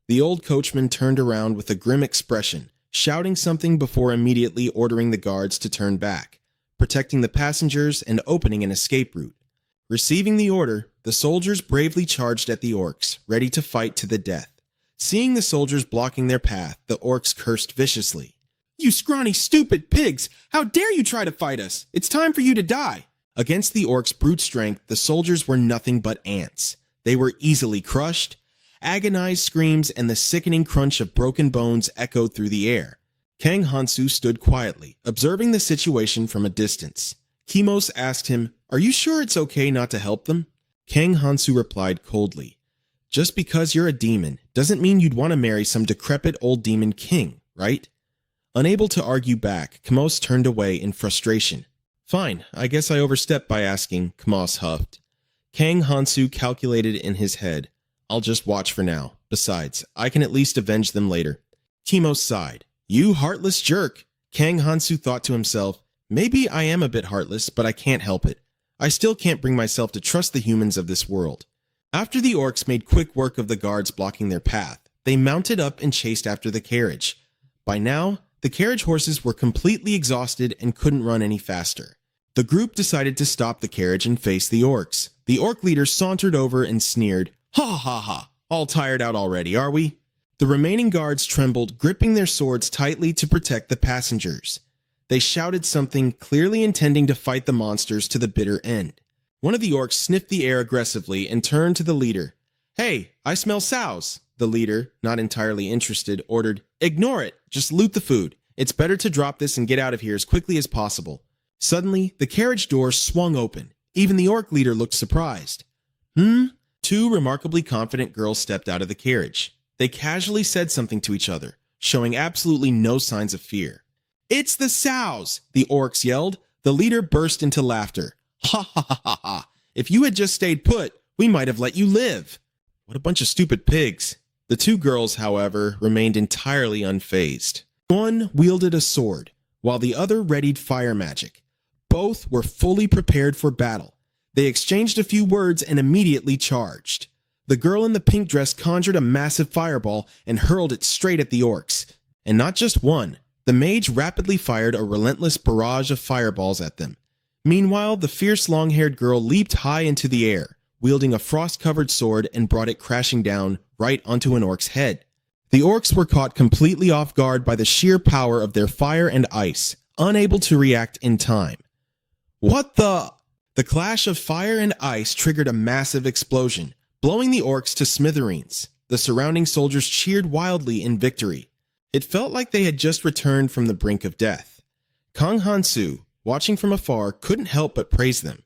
The old coachman turned around with a grim expression, shouting something before immediately ordering the guards to turn back, protecting the passengers and opening an escape route. Receiving the order, the soldiers bravely charged at the orcs, ready to fight to the death. Seeing the soldiers blocking their path, the orcs cursed viciously. "You scrawny, stupid pigs! How dare you try to fight us? It's time for you to die!" Against the orcs' brute strength, the soldiers were nothing but ants. They were easily crushed. Agonized screams and the sickening crunch of broken bones echoed through the air. Kang Hansu stood quietly, observing the situation from a distance. Kimos asked him, "Are you sure it's okay not to help them?" Kang Hansu replied coldly, "Just because you're a demon doesn't mean you'd want to marry some decrepit old demon king, right?" Unable to argue back, Kimos turned away in frustration. "Fine, I guess I overstepped by asking," Kimos huffed. Kang Hansu calculated in his head, "I'll just watch for now. Besides, I can at least avenge them later." Kimos sighed. "You heartless jerk." Kang Hansu thought to himself, "Maybe I am a bit heartless, but I can't help it. I still can't bring myself to trust the humans of this world." After the orcs made quick work of the guards blocking their path, they mounted up and chased after the carriage. By now, the carriage horses were completely exhausted and couldn't run any faster. The group decided to stop the carriage and face the orcs. The orc leader sauntered over and sneered, "Ha ha ha! All tired out already, are we?" The remaining guards trembled, gripping their swords tightly to protect the passengers. They shouted something, clearly intending to fight the monsters to the bitter end. One of the orcs sniffed the air aggressively and turned to the leader. "Hey, I smell sows." The leader, not entirely interested, ordered, "Ignore it, just loot the food. It's better to drop this and get out of here as quickly as possible." Suddenly, the carriage door swung open. Even the orc leader looked surprised. Two remarkably confident girls stepped out of the carriage. They casually said something to each other, showing absolutely no signs of fear. "It's the sows!" the orcs yelled. The leader burst into laughter. "Ha ha ha ha ha! If you had just stayed put, we might have let you live." What a bunch of stupid pigs. The two girls, however, remained entirely unfazed. One wielded a sword, while the other readied fire magic. Both were fully prepared for battle. They exchanged a few words and immediately charged. The girl in the pink dress conjured a massive fireball and hurled it straight at the orcs. And not just one. The mage rapidly fired a relentless barrage of fireballs at them. Meanwhile, the fierce long-haired girl leaped high into the air, wielding a frost-covered sword and brought it crashing down right onto an orc's head. The orcs were caught completely off guard by the sheer power of their fire and ice, unable to react in time. What the? The clash of fire and ice triggered a massive explosion, blowing the orcs to smithereens. The surrounding soldiers cheered wildly in victory. It felt like they had just returned from the brink of death. Kang Hansu, watching from afar, couldn't help but praise them.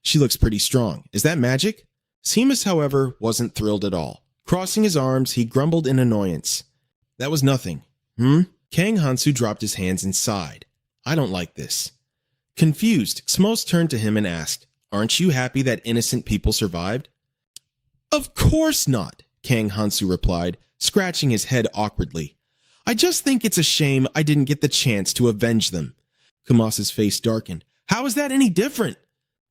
"She looks pretty strong. Is that magic?" Seamus, however, wasn't thrilled at all. Crossing his arms, he grumbled in annoyance. "That was nothing." Kang Hansu dropped his hands and sighed. "I don't like this." Confused, Xmos turned to him and asked, "Aren't you happy that innocent people survived?" "Of course not," Kang Hansu replied, scratching his head awkwardly. "I just think it's a shame I didn't get the chance to avenge them." Kumos's face darkened. "How is that any different?"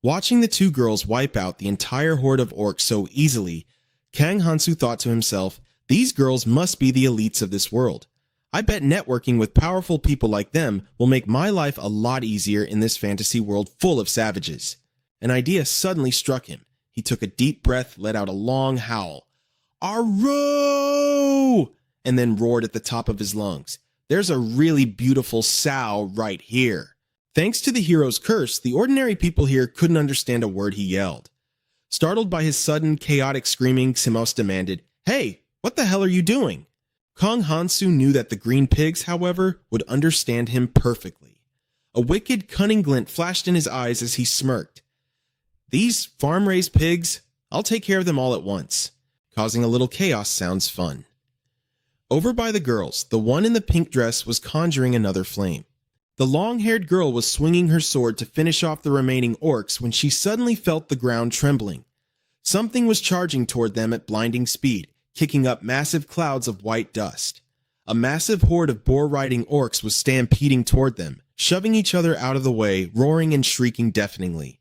Watching the two girls wipe out the entire horde of orcs so easily, Kang Hansu thought to himself, these girls must be the elites of this world. I bet networking with powerful people like them will make my life a lot easier in this fantasy world full of savages. An idea suddenly struck him. He took a deep breath, let out a long howl. Aroo! And then roared at the top of his lungs. There's a really beautiful sow right here. Thanks to the hero's curse, the ordinary people here couldn't understand a word he yelled. Startled by his sudden, chaotic screaming, Simos demanded, "Hey, what the hell are you doing?" Kang Hansu knew that the green pigs, however, would understand him perfectly. A wicked, cunning glint flashed in his eyes as he smirked. These farm-raised pigs, I'll take care of them all at once. Causing a little chaos sounds fun. Over by the girls, the one in the pink dress was conjuring another flame. The long-haired girl was swinging her sword to finish off the remaining orcs when she suddenly felt the ground trembling. Something was charging toward them at blinding speed, kicking up massive clouds of white dust. A massive horde of boar-riding orcs was stampeding toward them, shoving each other out of the way, roaring and shrieking deafeningly.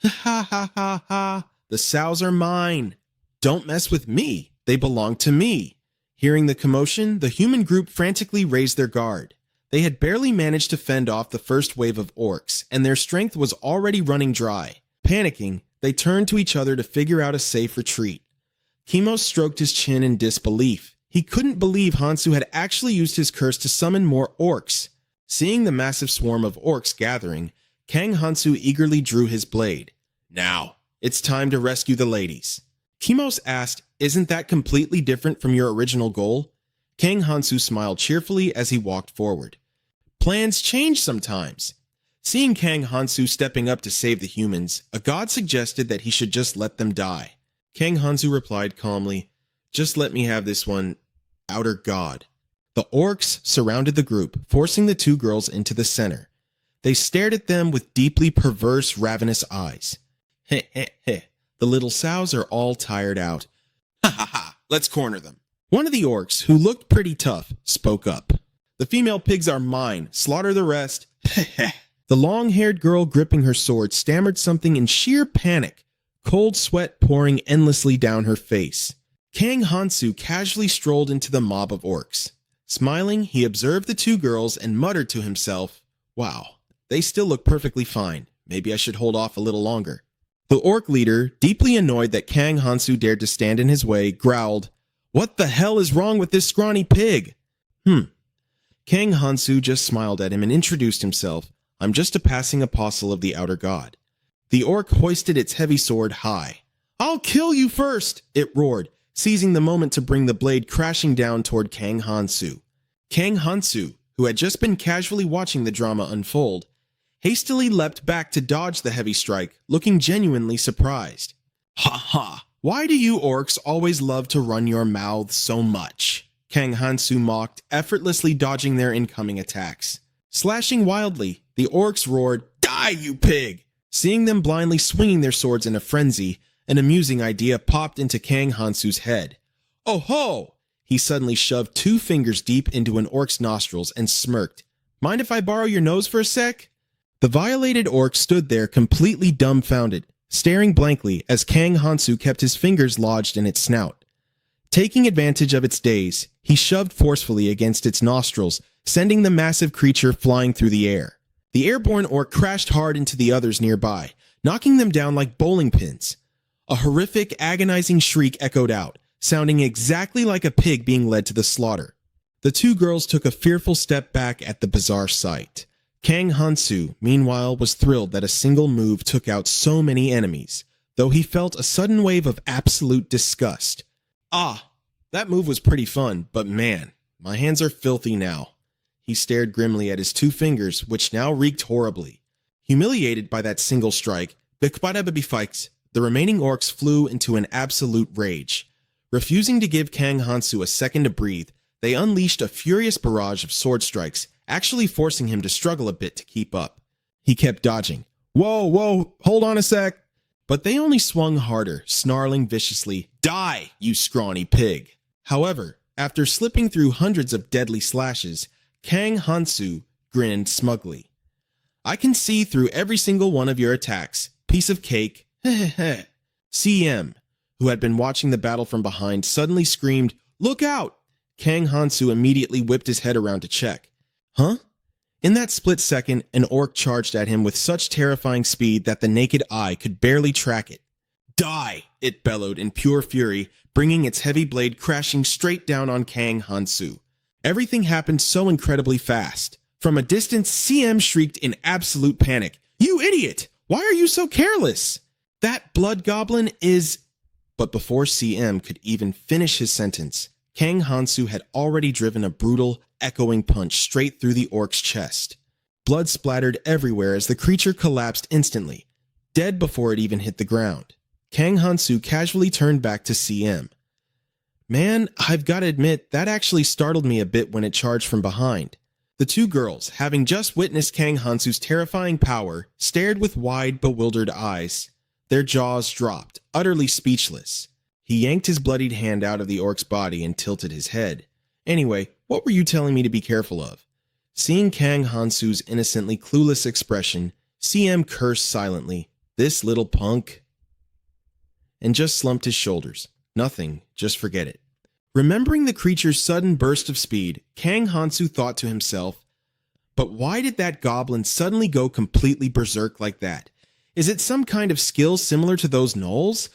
Ha ha ha ha! The sows are mine! Don't mess with me! They belong to me! Hearing the commotion, the human group frantically raised their guard. They had barely managed to fend off the first wave of orcs, and their strength was already running dry. Panicking, they turned to each other to figure out a safe retreat. Kimos stroked his chin in disbelief. He couldn't believe Hansu had actually used his curse to summon more orcs. Seeing the massive swarm of orcs gathering, Kang Hansu eagerly drew his blade. Now, it's time to rescue the ladies. Kimos asked, isn't that completely different from your original goal? Kang Hansu smiled cheerfully as he walked forward. Plans change sometimes. Seeing Kang Hansu stepping up to save the humans, a god suggested that he should just let them die. Kang Hansu replied calmly, just let me have this one, outer god. The orcs surrounded the group, forcing the two girls into the center. They stared at them with deeply perverse, ravenous eyes. Heh heh heh, the little sows are all tired out. Ha ha ha, let's corner them. One of the orcs, who looked pretty tough, spoke up. The female pigs are mine, slaughter the rest. Heh heh. The long-haired girl gripping her sword stammered something in sheer panic, cold sweat pouring endlessly down her face. Kang Hansu casually strolled into the mob of orcs. Smiling, he observed the two girls and muttered to himself, wow, they still look perfectly fine. Maybe I should hold off a little longer. The orc leader, deeply annoyed that Kang Hansu dared to stand in his way, growled, what the hell is wrong with this scrawny pig? Kang Hansu just smiled at him and introduced himself. I'm just a passing apostle of the outer god. The orc hoisted its heavy sword high. I'll kill you first, it roared, seizing the moment to bring the blade crashing down toward Kang Hansu. Kang Hansu, who had just been casually watching the drama unfold, hastily leapt back to dodge the heavy strike, looking genuinely surprised. Ha ha! Why do you orcs always love to run your mouths so much? Kang Hansu mocked, effortlessly dodging their incoming attacks. Slashing wildly, the orcs roared, die, you pig! Seeing them blindly swinging their swords in a frenzy, an amusing idea popped into Kang Hansu's head. Oh ho! He suddenly shoved 2 fingers deep into an orc's nostrils and smirked. Mind if I borrow your nose for a sec? The violated orc stood there completely dumbfounded, staring blankly as Kang Hansu kept his fingers lodged in its snout. Taking advantage of its daze, he shoved forcefully against its nostrils, sending the massive creature flying through the air. The airborne orc crashed hard into the others nearby, knocking them down like bowling pins. A horrific, agonizing shriek echoed out, sounding exactly like a pig being led to the slaughter. The two girls took a fearful step back at the bizarre sight. Kang Hansu, meanwhile, was thrilled that a single move took out so many enemies, though he felt a sudden wave of absolute disgust. Ah, that move was pretty fun, but man, my hands are filthy now. He stared grimly at his 2 fingers, which now reeked horribly. Humiliated by that single strike, the remaining orcs flew into an absolute rage. Refusing to give Kang Hansu a second to breathe, they unleashed a furious barrage of sword strikes, actually forcing him to struggle a bit to keep up. He kept dodging. Whoa, hold on a sec. But they only swung harder, snarling viciously, die, you scrawny pig. However, after slipping through hundreds of deadly slashes, Kang Hansu grinned smugly. I can see through every single one of your attacks. Piece of cake. CM, who had been watching the battle from behind, suddenly screamed, "Look out!" Kang Hansu immediately whipped his head around to check. Huh? In that split second, an orc charged at him with such terrifying speed that the naked eye could barely track it. "Die!" it bellowed in pure fury, bringing its heavy blade crashing straight down on Kang Hansu. Everything happened so incredibly fast. From a distance, CM shrieked in absolute panic. "You idiot! Why are you so careless? That blood goblin is..." But before CM could even finish his sentence, Kang Hansu had already driven a brutal, echoing punch straight through the orc's chest. Blood splattered everywhere as the creature collapsed instantly, dead before it even hit the ground. Kang Hansu casually turned back to CM. "Man, I've got to admit, that actually startled me a bit when it charged from behind." The two girls, having just witnessed Kang Hansu's terrifying power, stared with wide, bewildered eyes. Their jaws dropped, utterly speechless. He yanked his bloodied hand out of the orc's body and tilted his head. "Anyway, what were you telling me to be careful of?" Seeing Kang Hansu's innocently clueless expression, CM cursed silently. "This little punk," and just slumped his shoulders. Nothing, just forget it. Remembering the creature's sudden burst of speed, Kang Hansu thought to himself, but why did that goblin suddenly go completely berserk like that? Is it some kind of skill similar to those gnolls?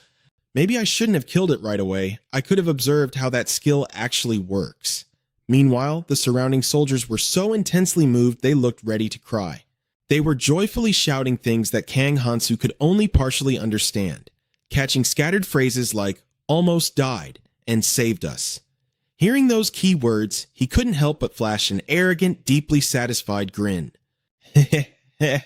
Maybe I shouldn't have killed it right away. I could have observed how that skill actually works. Meanwhile, the surrounding soldiers were so intensely moved they looked ready to cry. They were joyfully shouting things that Kang Hansu could only partially understand, catching scattered phrases like, "almost died," and "saved us." Hearing those key words, he couldn't help but flash an arrogant, deeply satisfied grin. Heh,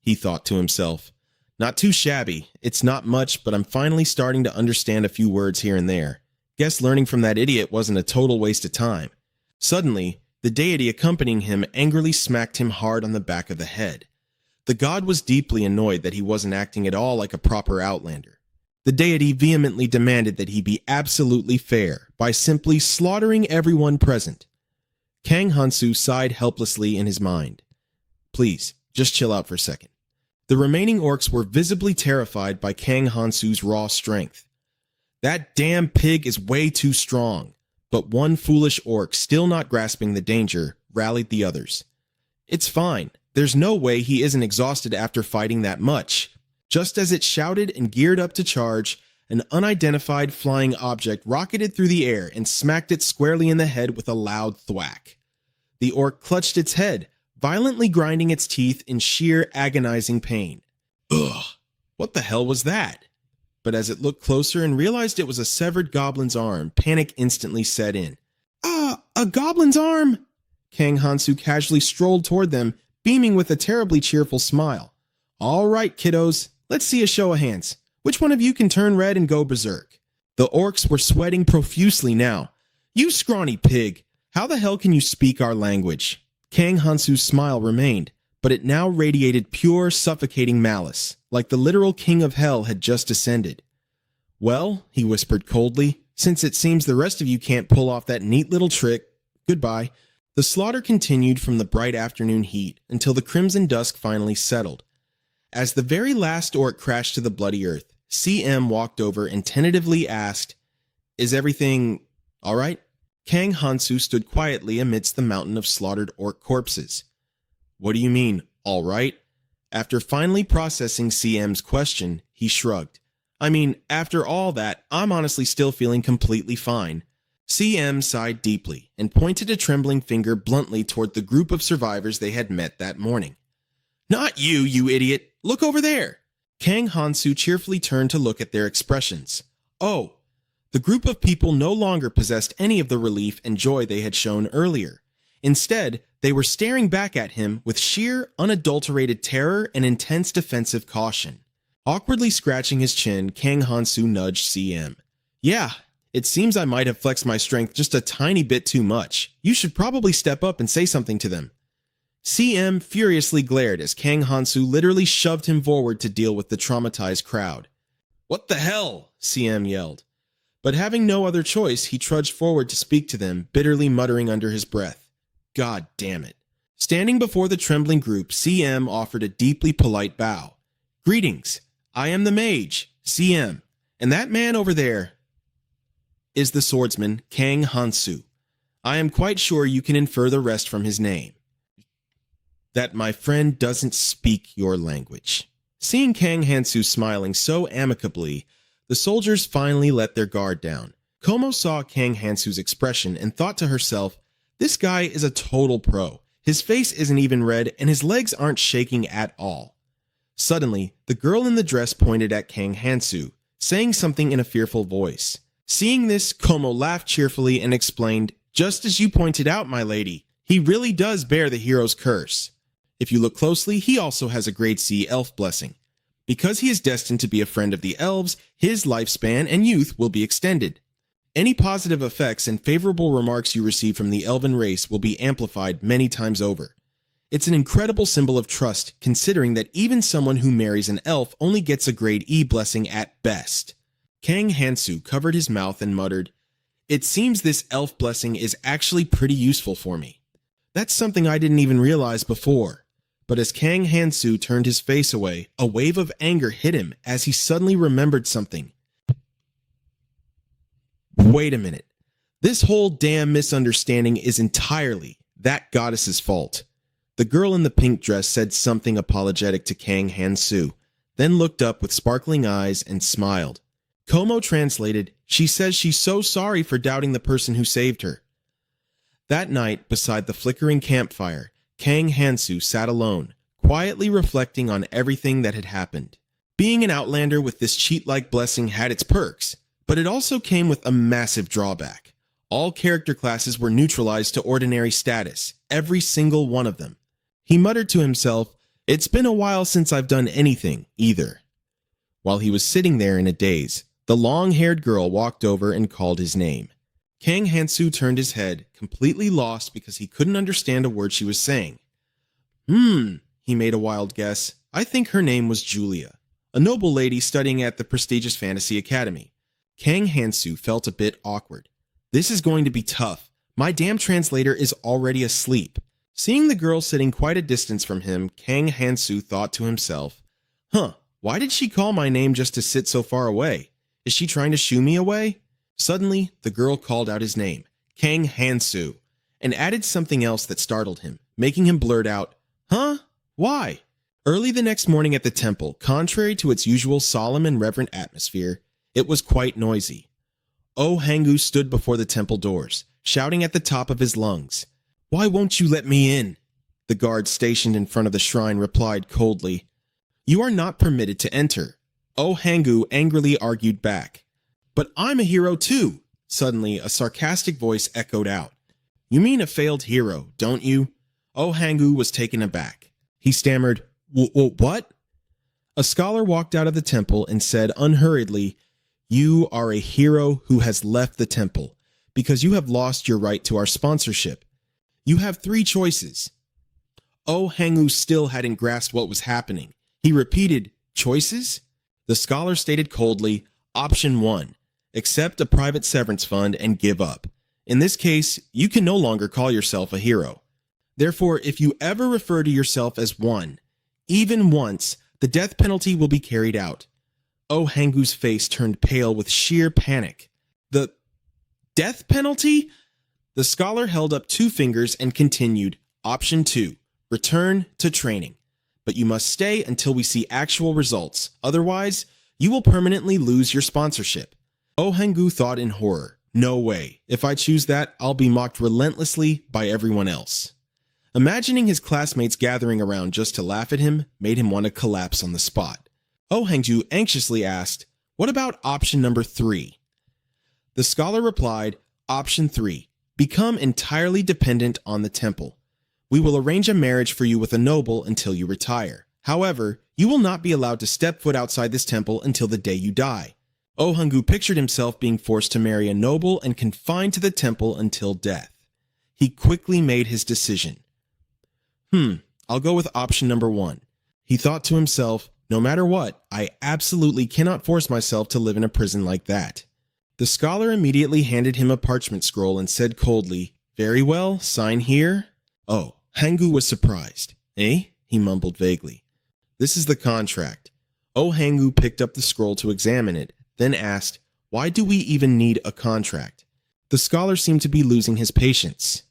he thought to himself. Not too shabby. It's not much, but I'm finally starting to understand a few words here and there. Guess learning from that idiot wasn't a total waste of time. Suddenly, the deity accompanying him angrily smacked him hard on the back of the head. The god was deeply annoyed that he wasn't acting at all like a proper outlander. The deity vehemently demanded that he be absolutely fair by simply slaughtering everyone present. Kang Hansu sighed helplessly in his mind. Please, just chill out for a second. The remaining orcs were visibly terrified by Kang Hansu's raw strength. That damn pig is way too strong. But one foolish orc, still not grasping the danger, rallied the others. It's fine. There's no way he isn't exhausted after fighting that much. Just as it shouted and geared up to charge, an unidentified flying object rocketed through the air and smacked it squarely in the head with a loud thwack. The orc clutched its head, violently grinding its teeth in sheer agonizing pain. Ugh, what the hell was that? But as it looked closer and realized it was a severed goblin's arm, panic instantly set in. A goblin's arm! Kang Hansu casually strolled toward them, beaming with a terribly cheerful smile. All right, kiddos, let's see a show of hands. Which one of you can turn red and go berserk? The orcs were sweating profusely now. You scrawny pig! How the hell can you speak our language? Kang Hansu's smile remained, but it now radiated pure, suffocating malice, like the literal king of hell had just descended. Well, he whispered coldly, since it seems the rest of you can't pull off that neat little trick, goodbye. The slaughter continued from the bright afternoon heat until the crimson dusk finally settled. As the very last orc crashed to the bloody earth, CM walked over and tentatively asked, Is everything all right? Kang Hansu stood quietly amidst the mountain of slaughtered orc corpses. What do you mean, all right? After finally processing CM's question, he shrugged. I mean, after all that, I'm honestly still feeling completely fine. CM sighed deeply and pointed a trembling finger bluntly toward the group of survivors they had met that morning. Not you, you idiot! Look over there! Kang Hansu cheerfully turned to look at their expressions. Oh! The group of people no longer possessed any of the relief and joy they had shown earlier. Instead, they were staring back at him with sheer, unadulterated terror and intense defensive caution. Awkwardly scratching his chin, Kang Hansu nudged CM. Yeah, it seems I might have flexed my strength just a tiny bit too much. You should probably step up and say something to them. CM furiously glared as Kang Hansu literally shoved him forward to deal with the traumatized crowd. What the hell? CM yelled. But having no other choice, he trudged forward to speak to them, bitterly muttering under his breath. God damn it. Standing before the trembling group, CM offered a deeply polite bow. Greetings. I am the mage, CM, and that man over there is the swordsman, Kang Hansu. I am quite sure you can infer the rest from his name. That my friend doesn't speak your language. Seeing Kang Hansu smiling so amicably, the soldiers finally let their guard down. Komo saw Kang Hansu's expression and thought to herself, this guy is a total pro. His face isn't even red and his legs aren't shaking at all. Suddenly, the girl in the dress pointed at Kang Hansu, saying something in a fearful voice. Seeing this, Komo laughed cheerfully and explained, just as you pointed out, my lady, he really does bear the hero's curse. If you look closely, he also has a grade C elf blessing. Because he is destined to be a friend of the elves, his lifespan and youth will be extended. Any positive effects and favorable remarks you receive from the elven race will be amplified many times over. It's an incredible symbol of trust, considering that even someone who marries an elf only gets a grade E blessing at best. Kang Hansu covered his mouth and muttered, it seems this elf blessing is actually pretty useful for me. That's something I didn't even realize before. But as Kang Hansu turned his face away, a wave of anger hit him as he suddenly remembered something. Wait a minute. This whole damn misunderstanding is entirely that goddess's fault. The girl in the pink dress said something apologetic to Kang Hansu, then looked up with sparkling eyes and smiled. Komo translated, she says she's so sorry for doubting the person who saved her. That night, beside the flickering campfire, Kang Hansu sat alone, quietly reflecting on everything that had happened. Being an outlander with this cheat-like blessing had its perks, but it also came with a massive drawback. All character classes were neutralized to ordinary status, every single one of them. He muttered to himself, it's been a while since I've done anything, either. While he was sitting there in a daze, the long-haired girl walked over and called his name. Kang Hansu turned his head, completely lost because he couldn't understand a word she was saying. He made a wild guess. I think her name was Julia, a noble lady studying at the prestigious fantasy academy. Kang Hansu felt a bit awkward. This is going to be tough. My damn translator is already asleep. Seeing the girl sitting quite a distance from him, Kang Hansu thought to himself, why did she call my name just to sit so far away? Is she trying to shoo me away? Suddenly, the girl called out his name, Kang Hansu, and added something else that startled him, making him blurt out, Why? Early the next morning at the temple, contrary to its usual solemn and reverent atmosphere, it was quite noisy. Oh Hangu stood before the temple doors, shouting at the top of his lungs, Why won't you let me in? The guard stationed in front of the shrine replied coldly, You are not permitted to enter. Oh Hangu angrily argued back. But I'm a hero too. Suddenly, a sarcastic voice echoed out. You mean a failed hero, don't you? Oh Hangu was taken aback. He stammered, What? A scholar walked out of the temple and said unhurriedly, You are a hero who has left the temple, because you have lost your right to our sponsorship. You have 3 choices. Oh Hangu still hadn't grasped what was happening. He repeated, Choices? The scholar stated coldly, Option 1. Accept a private severance fund and give up. In this case, you can no longer call yourself a hero. Therefore, if you ever refer to yourself as one, even once, the death penalty will be carried out. Oh Hangu's face turned pale with sheer panic. The death penalty? The scholar held up 2 fingers and continued, Option 2. Return to training. But you must stay until we see actual results. Otherwise, you will permanently lose your sponsorship. Oh Hangu thought in horror. No way. If I choose that, I'll be mocked relentlessly by everyone else. Imagining his classmates gathering around just to laugh at him made him want to collapse on the spot. Oh Hangu anxiously asked, What about option number 3? The scholar replied, Option 3. Become entirely dependent on the temple. We will arrange a marriage for you with a noble until you retire. However, you will not be allowed to step foot outside this temple until the day you die. Oh Hangu pictured himself being forced to marry a noble and confined to the temple until death. He quickly made his decision. I'll go with option number 1. He thought to himself, no matter what, I absolutely cannot force myself to live in a prison like that. The scholar immediately handed him a parchment scroll and said coldly, Very well, sign here. Oh, Hangu was surprised. Eh? He mumbled vaguely. This is the contract. Oh Hangu picked up the scroll to examine it, then asked, "Why do we even need a contract?" The scholar seemed to be losing his patience.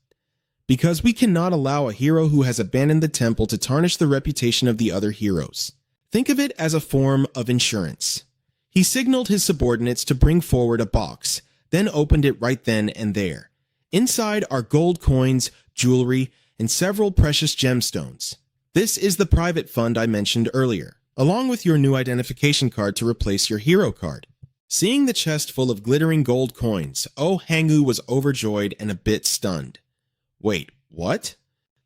"Because we cannot allow a hero who has abandoned the temple to tarnish the reputation of the other heroes. Think of it as a form of insurance." He signaled his subordinates to bring forward a box, then opened it right then and there. Inside are gold coins, jewelry, and several precious gemstones. "This is the private fund I mentioned earlier, along with your new identification card to replace your hero card." Seeing the chest full of glittering gold coins, Oh Hangu was overjoyed and a bit stunned. "Wait, what?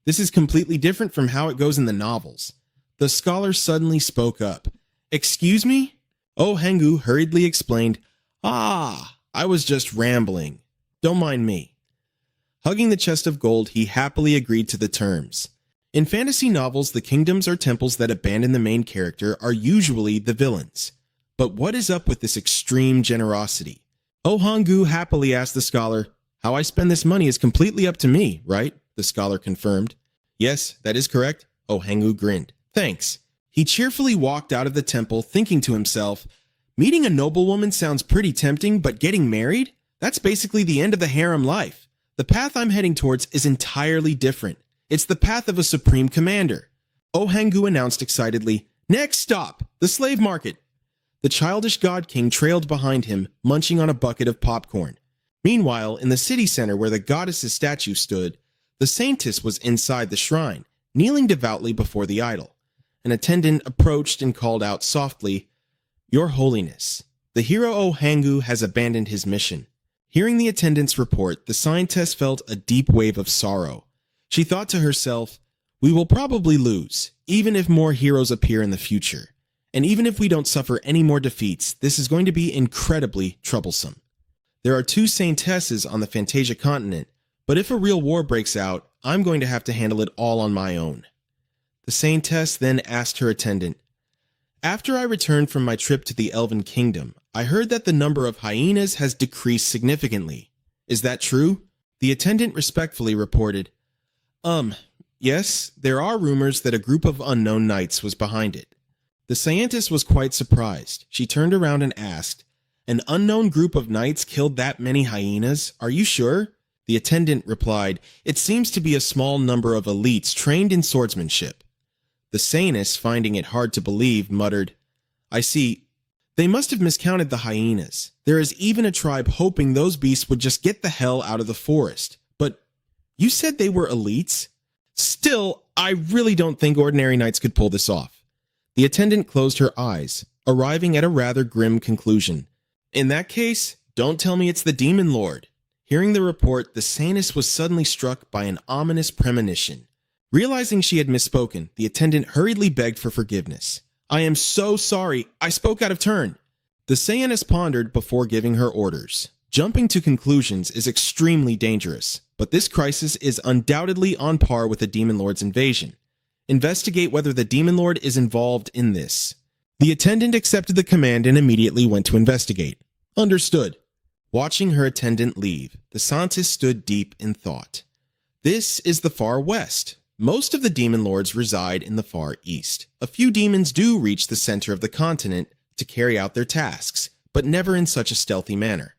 This is completely different from how it goes in the novels." The scholar suddenly spoke up. "Excuse me?" Oh Hangu hurriedly explained, I was just rambling. Don't mind me." Hugging the chest of gold, he happily agreed to the terms. In fantasy novels, the kingdoms or temples that abandon the main character are usually the villains. But what is up with this extreme generosity? Oh Hangu happily asked the scholar, "How I spend this money is completely up to me, right?" The scholar confirmed. "Yes, that is correct." Oh Hangu grinned. "Thanks." He cheerfully walked out of the temple, thinking to himself, "Meeting a noblewoman sounds pretty tempting, but getting married? That's basically the end of the harem life. The path I'm heading towards is entirely different. It's the path of a supreme commander." Oh Hangu announced excitedly, "Next stop, the slave market." The childish god king trailed behind him, munching on a bucket of popcorn. Meanwhile, in the city center where the goddess's statue stood, the saintess was inside the shrine, kneeling devoutly before the idol. An attendant approached and called out softly, "Your Holiness, the hero Oh Hangu has abandoned his mission." Hearing the attendant's report, the scientist felt a deep wave of sorrow. She thought to herself, "We will probably lose, even if more heroes appear in the future. And even if we don't suffer any more defeats, this is going to be incredibly troublesome. There are 2 saintesses on the Fantasia continent, but if a real war breaks out, I'm going to have to handle it all on my own." The saintess then asked her attendant, "After I returned from my trip to the Elven Kingdom, I heard that the number of hyenas has decreased significantly. Is that true?" The attendant respectfully reported, Yes, there are rumors that a group of unknown knights was behind it." The scientist was quite surprised. She turned around and asked, "An unknown group of knights killed that many hyenas? Are you sure?" The attendant replied, "It seems to be a small number of elites trained in swordsmanship." The saintess, finding it hard to believe, muttered, "I see. They must have miscounted the hyenas. There is even a tribe hoping those beasts would just get the hell out of the forest. But you said they were elites? Still, I really don't think ordinary knights could pull this off." The attendant closed her eyes, arriving at a rather grim conclusion. "In that case, don't tell me it's the Demon Lord." Hearing the report, the saintess was suddenly struck by an ominous premonition. Realizing she had misspoken, the attendant hurriedly begged for forgiveness. "I am so sorry. I spoke out of turn." The saintess pondered before giving her orders. Jumping to conclusions is extremely dangerous, but this crisis is undoubtedly on par with the Demon Lord's invasion. Investigate whether the Demon Lord is involved in this. The attendant accepted the command and immediately went to investigate. Understood. Watching her attendant leave, the scientist stood deep in thought. This is the far west. Most of the demon lords reside in the far east. A few demons do reach the center of the continent to carry out their tasks, but never in such a stealthy manner.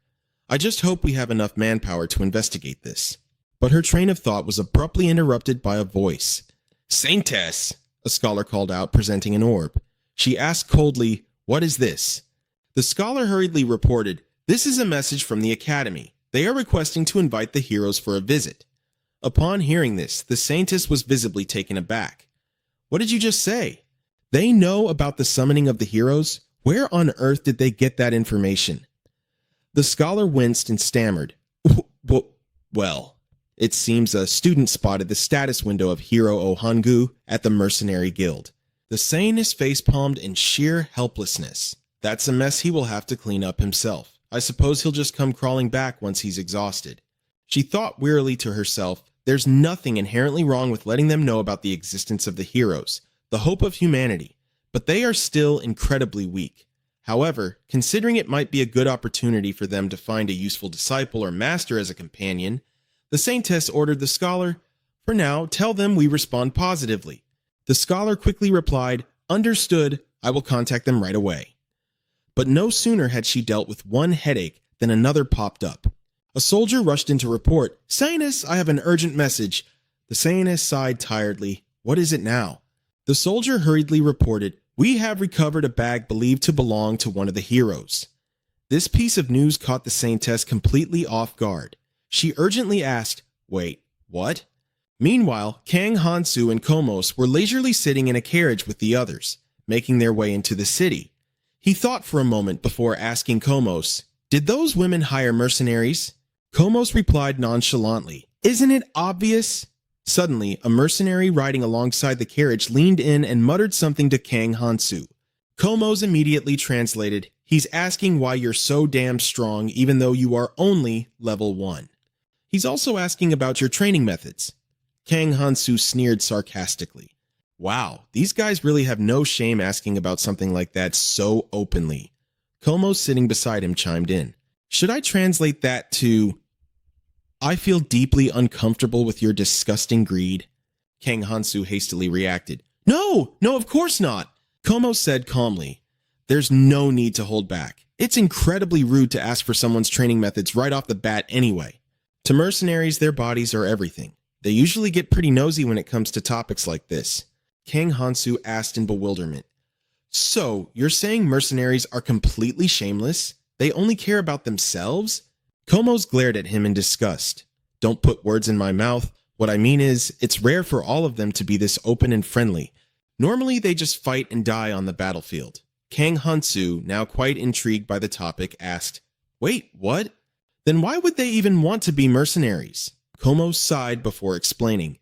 I just hope we have enough manpower to investigate this. But her train of thought was abruptly interrupted by a voice. "Saintess!" a scholar called out, presenting an orb. She asked coldly, "What is this?" The scholar hurriedly reported, "This is a message from the academy. They are requesting to invite the heroes for a visit." Upon hearing this, the saintess was visibly taken aback. "What did you just say? They know about the summoning of the heroes? Where on earth did they get that information?" The scholar winced and stammered, Well, it seems a student spotted the status window of Hero Ohangu at the Mercenary Guild." The saintess facepalmed in sheer helplessness. "That's a mess he will have to clean up himself. I suppose he'll just come crawling back once he's exhausted." She thought wearily to herself, there's nothing inherently wrong with letting them know about the existence of the heroes, the hope of humanity, but they are still incredibly weak. However, considering it might be a good opportunity for them to find a useful disciple or master as a companion, the saintess ordered the scholar, "For now, tell them we respond positively." The scholar quickly replied, Understood, I will contact them right away. But no sooner had she dealt with one headache than another popped up. A soldier rushed in to report, "Sainus, I have an urgent message." The Sainus sighed tiredly. "What is it now?" The soldier hurriedly reported, "We have recovered a bag believed to belong to one of the heroes." This piece of news caught the Saintess completely off guard. She urgently asked, "Wait, what?" Meanwhile, Kang Hansu and Komos were leisurely sitting in a carriage with the others, making their way into the city. He thought for a moment before asking Komos, "Did those women hire mercenaries?" Komos replied nonchalantly, "Isn't it obvious?" Suddenly, a mercenary riding alongside the carriage leaned in and muttered something to Kang Hansu. Komos immediately translated, "He's asking why you're so damn strong even though you are only level 1. He's also asking about your training methods." Kang Hansu sneered sarcastically. Wow, these guys really have no shame asking about something like that so openly. Komos sitting beside him chimed in. "Should I translate that to, I feel deeply uncomfortable with your disgusting greed?" Kang Hansu hastily reacted. No, of course not." Komos said calmly, "There's no need to hold back. It's incredibly rude to ask for someone's training methods right off the bat anyway. To mercenaries, their bodies are everything. They usually get pretty nosy when it comes to topics like this." Kang Hansu asked in bewilderment. "So, you're saying mercenaries are completely shameless? They only care about themselves?" Komos glared at him in disgust. "Don't put words in my mouth. What I mean is, it's rare for all of them to be this open and friendly. Normally, they just fight and die on the battlefield." Kang Hansu, now quite intrigued by the topic, asked, "Wait, what? Then why would they even want to be mercenaries?" Komos sighed before explaining.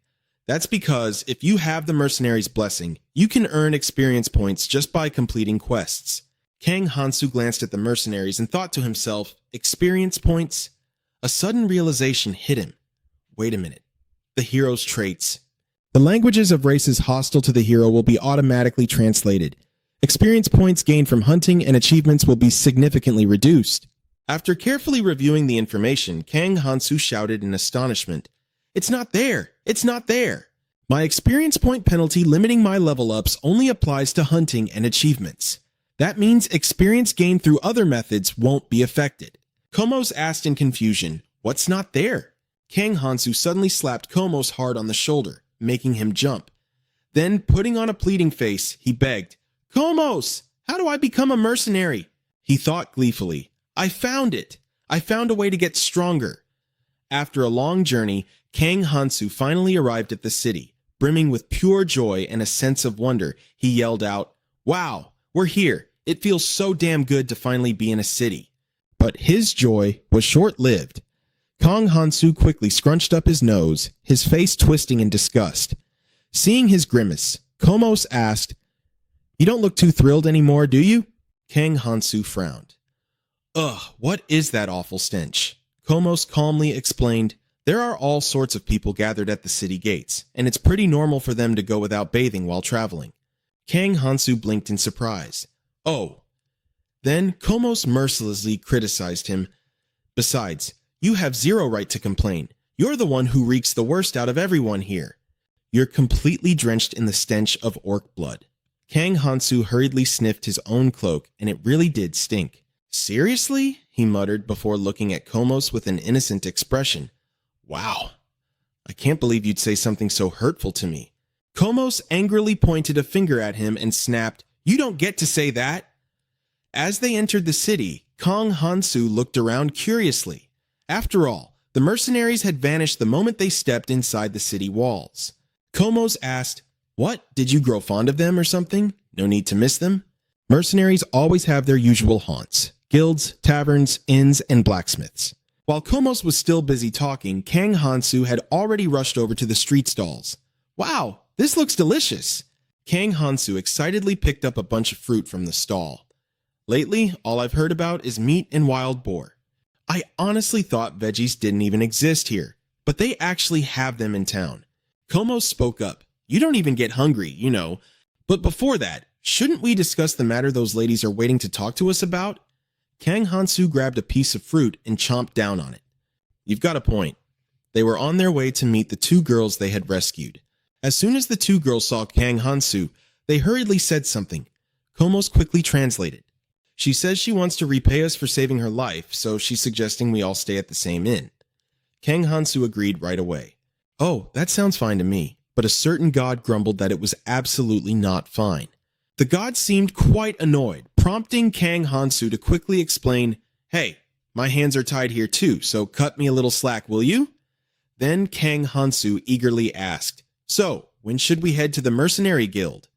"That's because if you have the mercenary's blessing, you can earn experience points just by completing quests." Kang Hansu glanced at the mercenaries and thought to himself, experience points? A sudden realization hit him. Wait a minute. The hero's traits. The languages of races hostile to the hero will be automatically translated. Experience points gained from hunting and achievements will be significantly reduced. After carefully reviewing the information, Kang Hansu shouted in astonishment, "It's not there! It's not there! My experience point penalty limiting my level ups only applies to hunting and achievements. That means experience gained through other methods won't be affected." Komos asked in confusion, "What's not there?" Kang Hansu suddenly slapped Komos hard on the shoulder, making him jump. Then, putting on a pleading face, he begged, "Komos, how do I become a mercenary?" He thought gleefully, "I found it! I found a way to get stronger." After a long journey, Kang Hansu finally arrived at the city. Brimming with pure joy and a sense of wonder, he yelled out, "Wow, we're here. It feels so damn good to finally be in a city." But his joy was short-lived. Kang Hansu quickly scrunched up his nose, his face twisting in disgust. Seeing his grimace, Komos asked, "You don't look too thrilled anymore, do you?" Kang Hansu frowned. "Ugh, what is that awful stench?" Komos calmly explained, "There are all sorts of people gathered at the city gates, and it's pretty normal for them to go without bathing while traveling." Kang Hansu blinked in surprise. "Oh." Then Komos mercilessly criticized him. "Besides, you have zero right to complain. You're the one who reeks the worst out of everyone here. You're completely drenched in the stench of orc blood." Kang Hansu hurriedly sniffed his own cloak, and it really did stink. "Seriously?" he muttered before looking at Komos with an innocent expression. "Wow. I can't believe you'd say something so hurtful to me." Komos angrily pointed a finger at him and snapped, "You don't get to say that." As they entered the city, Kang Hansu looked around curiously. After all, the mercenaries had vanished the moment they stepped inside the city walls. Komos asked, "What, did you grow fond of them or something? No need to miss them?" Mercenaries always have their usual haunts: guilds, taverns, inns, and blacksmiths. While Komos was still busy talking, Kang Hansu had already rushed over to the street stalls. "Wow, this looks delicious." Kang Hansu excitedly picked up a bunch of fruit from the stall. "Lately, all I've heard about is meat and wild boar. I honestly thought veggies didn't even exist here, but they actually have them in town." Komos spoke up. "You don't even get hungry, you know. But before that, shouldn't we discuss the matter those ladies are waiting to talk to us about?" Kang Hansu grabbed a piece of fruit and chomped down on it. "You've got a point." They were on their way to meet the two girls they had rescued. As soon as the two girls saw Kang Hansu, They hurriedly said something. Komos quickly translated. She says she wants to repay us for saving her life, so she's suggesting we all stay at the same inn. Kang Hansu agreed right away. Oh, that sounds fine to me, but a certain god grumbled that it was absolutely not fine. The god seemed quite annoyed, prompting Kang Hansu to quickly explain, Hey, my hands are tied here too, so cut me a little slack, will you? Then Kang Hansu eagerly asked, So, when should we head to the mercenary guild?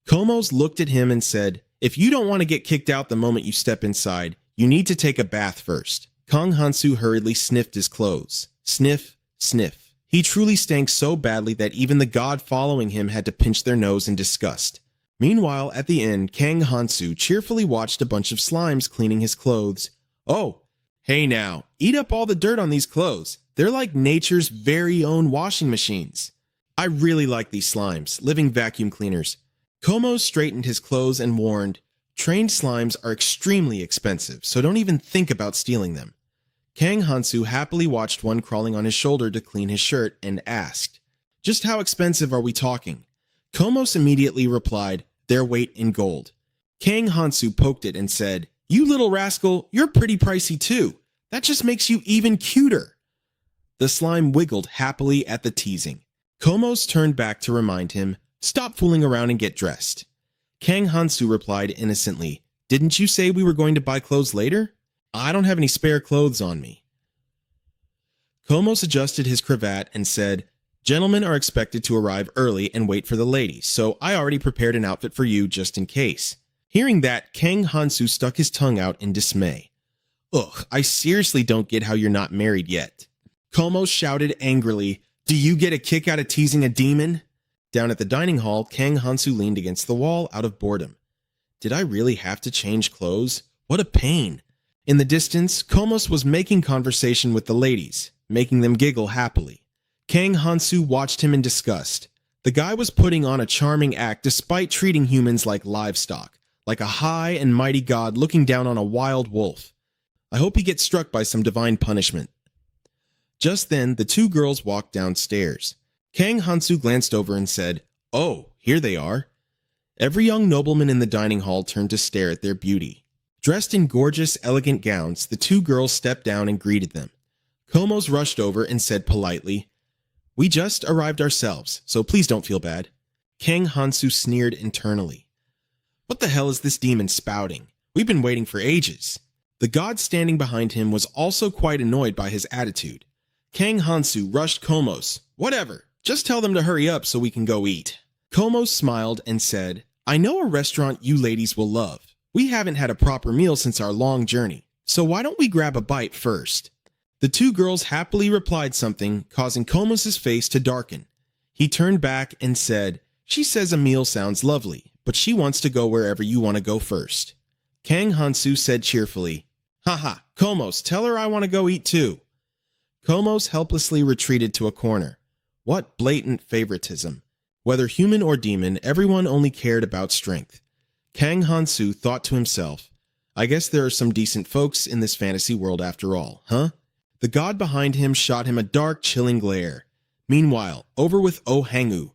Komos looked at him and said, If you don't want to get kicked out the moment you step inside, you need to take a bath first. Kang Hansu hurriedly sniffed his clothes. Sniff, sniff. He truly stank so badly that even the god following him had to pinch their nose in disgust. Meanwhile, at the inn, Kang Hansu cheerfully watched a bunch of slimes cleaning his clothes. Oh, hey now, eat up all the dirt on these clothes. They're like nature's very own washing machines. I really like these slimes, living vacuum cleaners. Komos straightened his clothes and warned, Trained slimes are extremely expensive, so don't even think about stealing them. Kang Hansu happily watched one crawling on his shoulder to clean his shirt and asked, Just how expensive are we talking? Komos immediately replied, Their weight in gold. Kang Hansu poked it and said, You little rascal, you're pretty pricey too. That just makes you even cuter. The slime wiggled happily at the teasing. Komos turned back to remind him, Stop fooling around and get dressed. Kang Hansu replied innocently, Didn't you say we were going to buy clothes later? I don't have any spare clothes on me. Komos adjusted his cravat and said, Gentlemen are expected to arrive early and wait for the ladies, so I already prepared an outfit for you just in case. Hearing that, Kang Hansu stuck his tongue out in dismay. Ugh, I seriously don't get how you're not married yet. Komos shouted angrily, Do you get a kick out of teasing a demon? Down at the dining hall, Kang Hansu leaned against the wall out of boredom. Did I really have to change clothes? What a pain. In the distance, Komos was making conversation with the ladies, making them giggle happily. Kang Hansu watched him in disgust. The guy was putting on a charming act despite treating humans like livestock, like a high and mighty god looking down on a wild wolf. I hope he gets struck by some divine punishment. Just then, the two girls walked downstairs. Kang Hansu glanced over and said, Oh, here they are. Every young nobleman in the dining hall turned to stare at their beauty. Dressed in gorgeous, elegant gowns, the two girls stepped down and greeted them. Komos rushed over and said politely, We just arrived ourselves, so please don't feel bad. Kang Hansu sneered internally. What the hell is this demon spouting? We've been waiting for ages. The god standing behind him was also quite annoyed by his attitude. Kang Hansu rushed Komos. Whatever, just tell them to hurry up so we can go eat. Komos smiled and said, I know a restaurant you ladies will love. We haven't had a proper meal since our long journey, so why don't we grab a bite first? The two girls happily replied something, causing Komos' face to darken. He turned back and said, She says a meal sounds lovely, but she wants to go wherever you want to go first. Kang Hansu said cheerfully, Haha, Komos, tell her I want to go eat too. Komos helplessly retreated to a corner. What blatant favoritism. Whether human or demon, everyone only cared about strength. Kang Hansu thought to himself, I guess there are some decent folks in this fantasy world after all, huh? The god behind him shot him a dark, chilling glare. Meanwhile, over with Oh Hangu.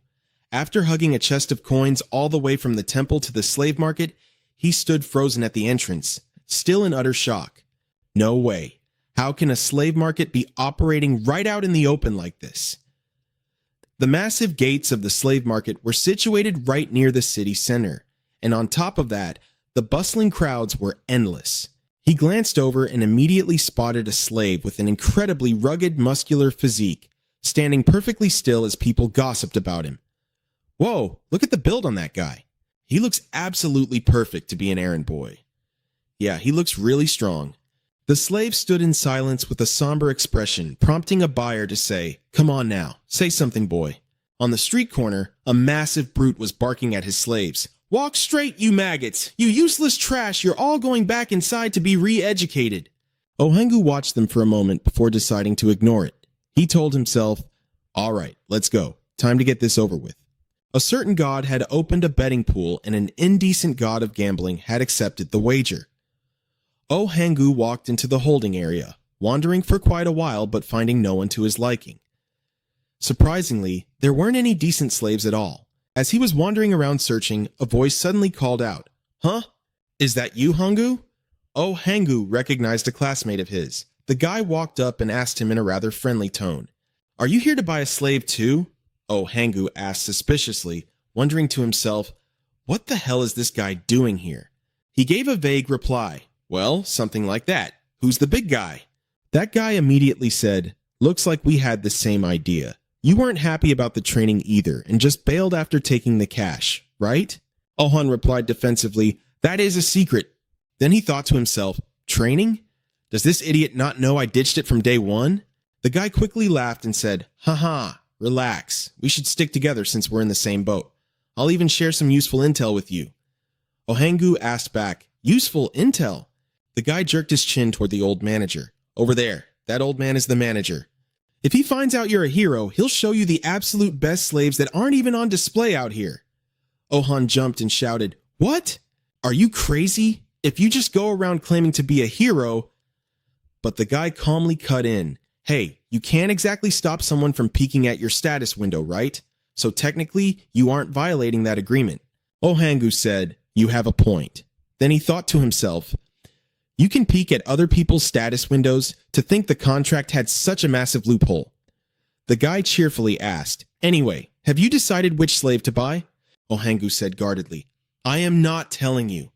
After hugging a chest of coins all the way from the temple to the slave market, he stood frozen at the entrance, still in utter shock. No way. How can a slave market be operating right out in the open like this? The massive gates of the slave market were situated right near the city center, and on top of that, the bustling crowds were endless. He glanced over and immediately spotted a slave with an incredibly rugged, muscular physique, standing perfectly still as people gossiped about him. Whoa, look at the build on that guy. He looks absolutely perfect to be an errand boy. Yeah, he looks really strong. The slave stood in silence with a somber expression, prompting a buyer to say, Come on now, say something, boy. On the street corner, a massive brute was barking at his slaves. Walk straight, you maggots! You useless trash! You're all going back inside to be re-educated! Ohangu watched them for a moment before deciding to ignore it. He told himself, All right, let's go. Time to get this over with. A certain god had opened a betting pool and an indecent god of gambling had accepted the wager. Oh Hangu walked into the holding area, wandering for quite a while but finding no one to his liking. Surprisingly, there weren't any decent slaves at all. As he was wandering around searching, a voice suddenly called out, "Huh? Is that you, Hangu?" Oh Hangu recognized a classmate of his. The guy walked up and asked him in a rather friendly tone, "Are you here to buy a slave too?" Oh Hangu asked suspiciously, wondering to himself, what the hell is this guy doing here? He gave a vague reply, "Well, something like that. Who's the big guy?" That guy immediately said, "Looks like we had the same idea. You weren't happy about the training either and just bailed after taking the cash, right?" Ohan replied defensively, "That is a secret." Then he thought to himself, "Training? Does this idiot not know I ditched it from day one?" The guy quickly laughed and said, "Haha, relax. We should stick together since we're in the same boat. I'll even share some useful intel with you." Ohangu asked back, "Useful intel?" The guy jerked his chin toward the old manager. "Over there. That old man is the manager. If he finds out you're a hero, he'll show you the absolute best slaves that aren't even on display out here." Ohan jumped and shouted, "What? Are you crazy? If you just go around claiming to be a hero..." But the guy calmly cut in, "Hey, you can't exactly stop someone from peeking at your status window, right? So technically, you aren't violating that agreement." Ohangu said, "You have a point." Then he thought to himself, "You can peek at other people's status windows to think the contract had such a massive loophole." The guy cheerfully asked, "Anyway, have you decided which slave to buy?" Ohangu said guardedly, "I am not telling you."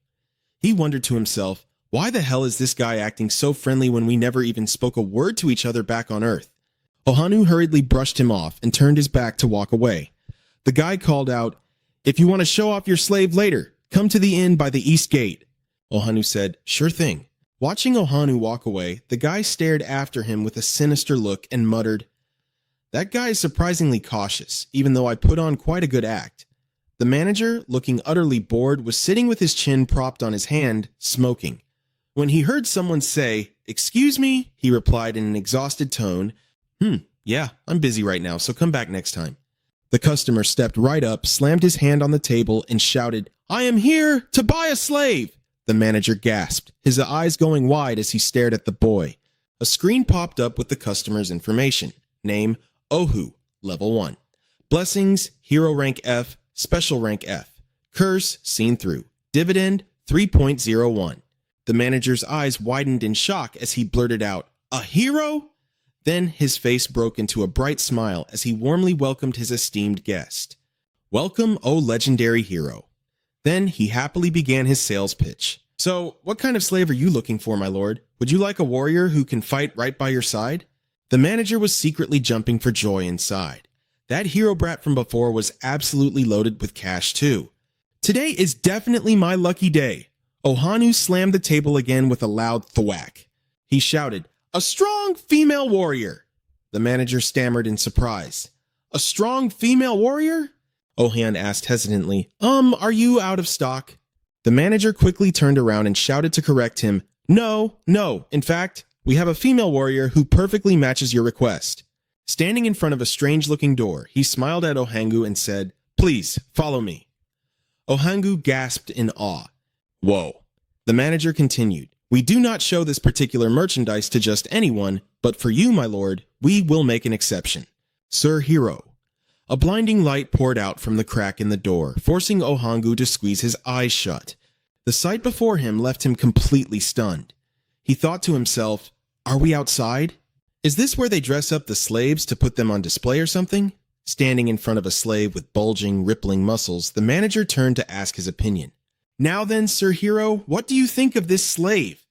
He wondered to himself, why the hell is this guy acting so friendly when we never even spoke a word to each other back on Earth? Ohanu hurriedly brushed him off and turned his back to walk away. The guy called out, "If you want to show off your slave later, come to the inn by the east gate." Ohanu said, "Sure thing." Watching Ohanu walk away, the guy stared after him with a sinister look and muttered, "That guy is surprisingly cautious, even though I put on quite a good act." The manager, looking utterly bored, was sitting with his chin propped on his hand, smoking. When he heard someone say, "Excuse me," he replied in an exhausted tone, Yeah, I'm busy right now, so come back next time." The customer stepped right up, slammed his hand on the table, and shouted, "I am here to buy a slave!" The manager gasped, his eyes going wide as he stared at the boy. A screen popped up with the customer's information. Name, Ohu, level 1. Blessings, hero rank F, special rank F. Curse, seen through. Dividend, 3.01. The manager's eyes widened in shock as he blurted out, "A hero?" Then his face broke into a bright smile as he warmly welcomed his esteemed guest. "Welcome, O legendary hero." Then he happily began his sales pitch. "So, what kind of slave are you looking for, my lord? Would you like a warrior who can fight right by your side?" The manager was secretly jumping for joy inside. That hero brat from before was absolutely loaded with cash too. "Today is definitely my lucky day." Ohanu slammed the table again with a loud thwack. He shouted, "A strong female warrior!" The manager stammered in surprise. "A strong female warrior?" Ohan asked hesitantly, Are you out of stock?" The manager quickly turned around and shouted to correct him, No. In fact, we have a female warrior who perfectly matches your request." Standing in front of a strange-looking door, he smiled at Ohangu and said, "Please, follow me." Ohangu gasped in awe. "Whoa." The manager continued, "We do not show this particular merchandise to just anyone, but for you, my lord, we will make an exception. Sir Hero." A blinding light poured out from the crack in the door, forcing Ohangu to squeeze his eyes shut. The sight before him left him completely stunned. He thought to himself, "Are we outside? Is this where they dress up the slaves to put them on display or something?" Standing in front of a slave with bulging, rippling muscles, the manager turned to ask his opinion. "Now then, Sir Hero, what do you think of this slave?"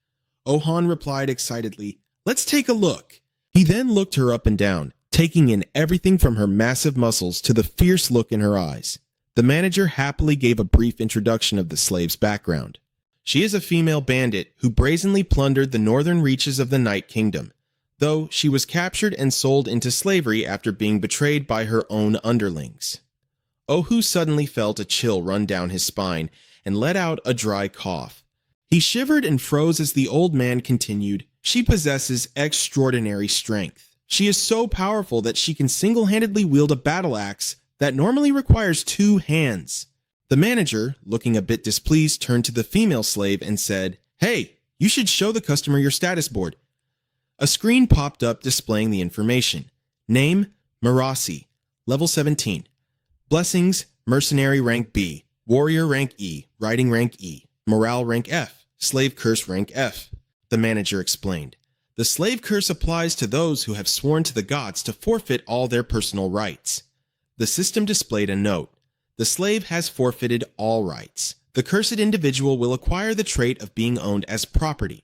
Ohan replied excitedly, "Let's take a look." He then looked her up and down, taking in everything from her massive muscles to the fierce look in her eyes. The manager happily gave a brief introduction of the slave's background. She is a female bandit who brazenly plundered the northern reaches of the Night Kingdom, though she was captured and sold into slavery after being betrayed by her own underlings. Ohu suddenly felt a chill run down his spine and let out a dry cough. He shivered and froze as the old man continued, "She possesses extraordinary strength. She is so powerful that she can single-handedly wield a battle axe that normally requires 2 hands. The manager, looking a bit displeased, turned to the female slave and said, "Hey, you should show the customer your status board." A screen popped up displaying the information. Name, Marasi, level 17. Blessings, mercenary rank B, warrior rank E, writing rank E, morale rank F, slave curse rank F, the manager explained. The slave curse applies to those who have sworn to the gods to forfeit all their personal rights. The system displayed a note. The slave has forfeited all rights. The cursed individual will acquire the trait of being owned as property.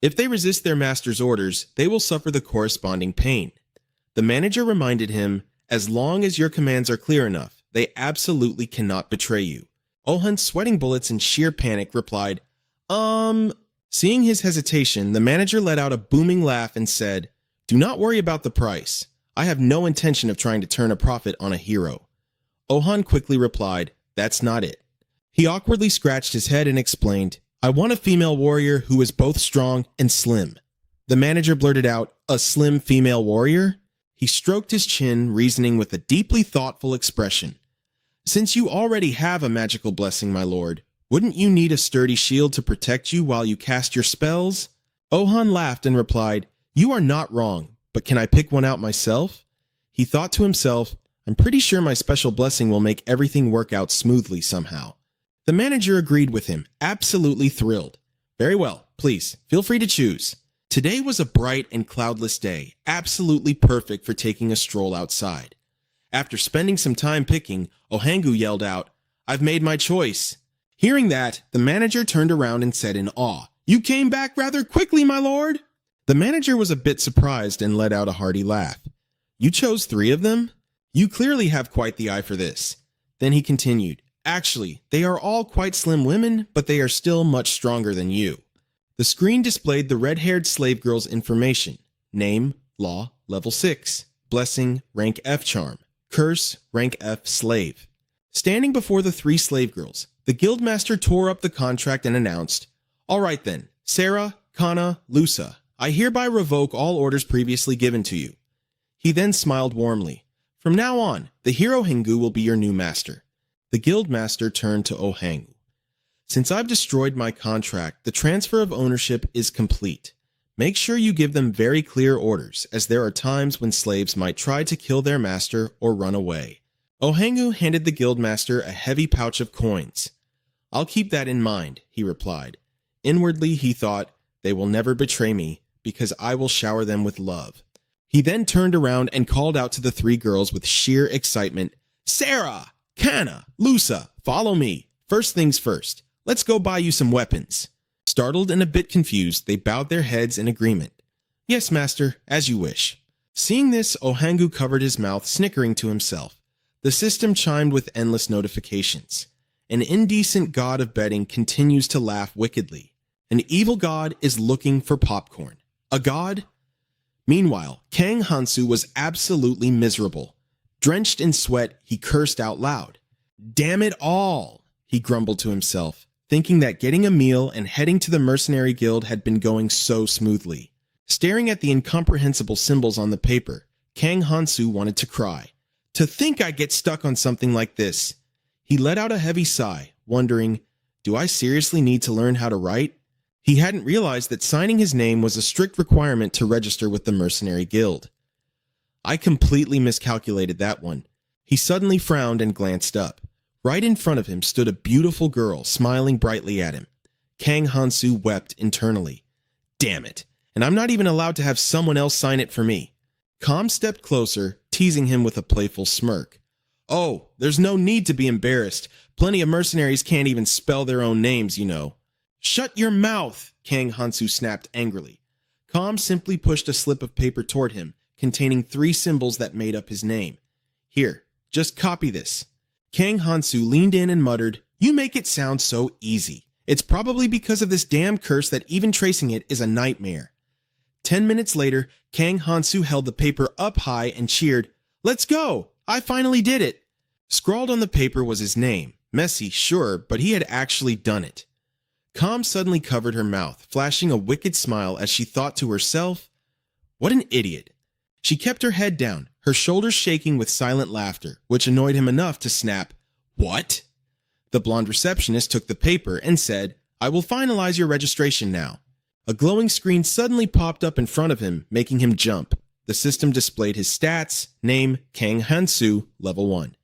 If they resist their master's orders, they will suffer the corresponding pain. The manager reminded him, as long as your commands are clear enough, they absolutely cannot betray you. Ohan, sweating bullets in sheer panic, replied, Seeing his hesitation, the manager let out a booming laugh and said, "Do not worry about the price. I have no intention of trying to turn a profit on a hero." Ohan quickly replied, "That's not it." He awkwardly scratched his head and explained, "I want a female warrior who is both strong and slim." The manager blurted out, "A slim female warrior?" He stroked his chin, reasoning with a deeply thoughtful expression. "Since you already have a magical blessing, my lord, wouldn't you need a sturdy shield to protect you while you cast your spells?" Ohan laughed and replied, "You are not wrong, but can I pick one out myself?" He thought to himself, "I'm pretty sure my special blessing will make everything work out smoothly somehow." The manager agreed with him, absolutely thrilled. "Very well, please, feel free to choose." Today was a bright and cloudless day, absolutely perfect for taking a stroll outside. After spending some time picking, Ohangu yelled out, "I've made my choice." Hearing that, the manager turned around and said in awe, "You came back rather quickly, my lord." The manager was a bit surprised and let out a hearty laugh. "You chose 3 of them? You clearly have quite the eye for this." Then he continued, "Actually, they are all quite slim women, but they are still much stronger than you." The screen displayed the red-haired slave girl's information: name, law, level 6, blessing, rank F charm, curse, rank F slave. Standing before the 3 slave girls, the guildmaster tore up the contract and announced, "All right then, Sarah, Kana, Lusa, I hereby revoke all orders previously given to you." He then smiled warmly. "From now on, the hero Hingu will be your new master." The guildmaster turned to Ohangu. "Since I've destroyed my contract, the transfer of ownership is complete. Make sure you give them very clear orders, as there are times when slaves might try to kill their master or run away." Ohangu handed the guildmaster a heavy pouch of coins. "I'll keep that in mind," he replied. Inwardly, he thought, "They will never betray me, because I will shower them with love." He then turned around and called out to the 3 girls with sheer excitement, "Sarah, Kana, Lusa, follow me. First things first. Let's go buy you some weapons." Startled and a bit confused, they bowed their heads in agreement. "Yes, master, as you wish." Seeing this, Ohangu covered his mouth, snickering to himself. The system chimed with endless notifications. An indecent god of betting continues to laugh wickedly. An evil god is looking for popcorn. A god? Meanwhile, Kang Hansu was absolutely miserable. Drenched in sweat, he cursed out loud. "Damn it all," he grumbled to himself, thinking that getting a meal and heading to the mercenary guild had been going so smoothly. Staring at the incomprehensible symbols on the paper, Kang Hansu wanted to cry. To think I get stuck on something like this. He let out a heavy sigh, wondering, do I seriously need to learn how to write? He hadn't realized that signing his name was a strict requirement to register with the mercenary guild. I completely miscalculated that one. He suddenly frowned and glanced up. Right in front of him stood a beautiful girl, smiling brightly at him. Kang Hansu wept internally. Damn it, and I'm not even allowed to have someone else sign it for me. Calm stepped closer, teasing him with a playful smirk. Oh, there's no need to be embarrassed. Plenty of mercenaries can't even spell their own names, you know. Shut your mouth, Kang Hansu snapped angrily. Calm simply pushed a slip of paper toward him, containing 3 symbols that made up his name. Here, just copy this. Kang Hansu leaned in and muttered, You make it sound so easy. It's probably because of this damn curse that even tracing it is a nightmare. 10 minutes later, Kang Hansu held the paper up high and cheered, Let's go! I finally did it! Scrawled on the paper was his name. Messy, sure, but he had actually done it. Calm suddenly covered her mouth, flashing a wicked smile as she thought to herself, What an idiot. She kept her head down, her shoulders shaking with silent laughter, which annoyed him enough to snap, What? The blonde receptionist took the paper and said, I will finalize your registration now. A glowing screen suddenly popped up in front of him, making him jump. The system displayed his stats, name, Kang Hansu, level 1.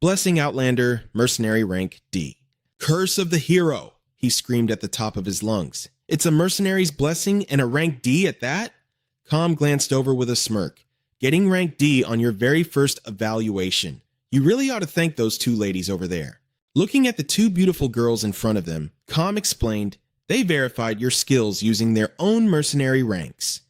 Blessing Outlander, mercenary rank D. Curse of the Hero, he screamed at the top of his lungs. It's a mercenary's blessing and a rank D at that? Com glanced over with a smirk. Getting rank D on your very first evaluation. You really ought to thank those two ladies over there. Looking at the two beautiful girls in front of them, Com explained, they verified your skills using their own mercenary ranks.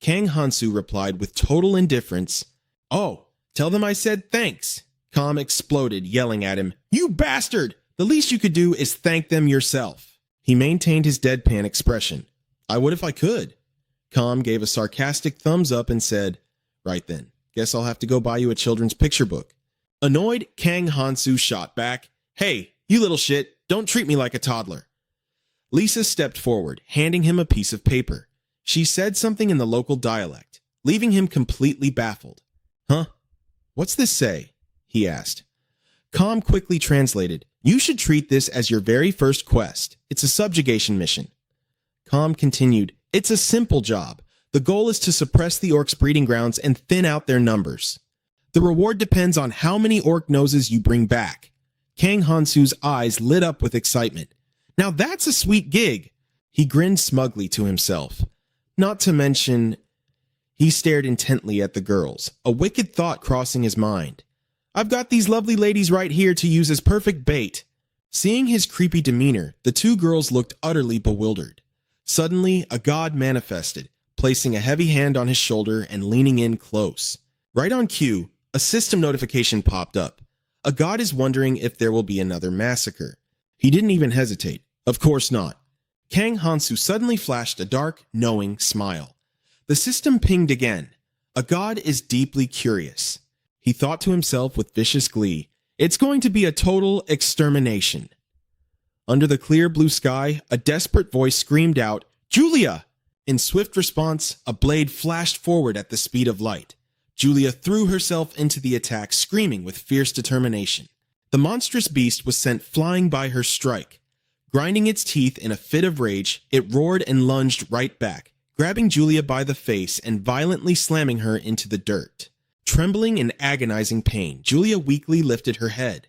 Kang Hansu replied with total indifference, Oh, tell them I said thanks. Com exploded, yelling at him, You bastard! The least you could do is thank them yourself. He maintained his deadpan expression. I would if I could. Com gave a sarcastic thumbs up and said, Right then, guess I'll have to go buy you a children's picture book. Annoyed, Kang Hansu shot back, Hey, you little shit, don't treat me like a toddler. Lisa stepped forward, handing him a piece of paper. She said something in the local dialect, leaving him completely baffled. Huh? What's this say? He asked. Com quickly translated, You should treat this as your very first quest. It's a subjugation mission. Com continued, It's a simple job. The goal is to suppress the orcs' breeding grounds and thin out their numbers. The reward depends on how many orc noses you bring back. Kang Hansu's eyes lit up with excitement. Now that's a sweet gig. He grinned smugly to himself. Not to mention, he stared intently at the girls, a wicked thought crossing his mind. I've got these lovely ladies right here to use as perfect bait. Seeing his creepy demeanor, the two girls looked utterly bewildered. Suddenly, a god manifested, placing a heavy hand on his shoulder and leaning in close. Right on cue, a system notification popped up. A god is wondering if there will be another massacre. He didn't even hesitate. Of course not. Kang Hansu suddenly flashed a dark, knowing smile. The system pinged again. A god is deeply curious. He thought to himself with vicious glee, It's going to be a total extermination. Under the clear blue sky, a desperate voice screamed out, Julia! In swift response, a blade flashed forward at the speed of light. Julia threw herself into the attack, screaming with fierce determination. The monstrous beast was sent flying by her strike. Grinding its teeth in a fit of rage, it roared and lunged right back, grabbing Julia by the face and violently slamming her into the dirt. Trembling in agonizing pain, Julia weakly lifted her head.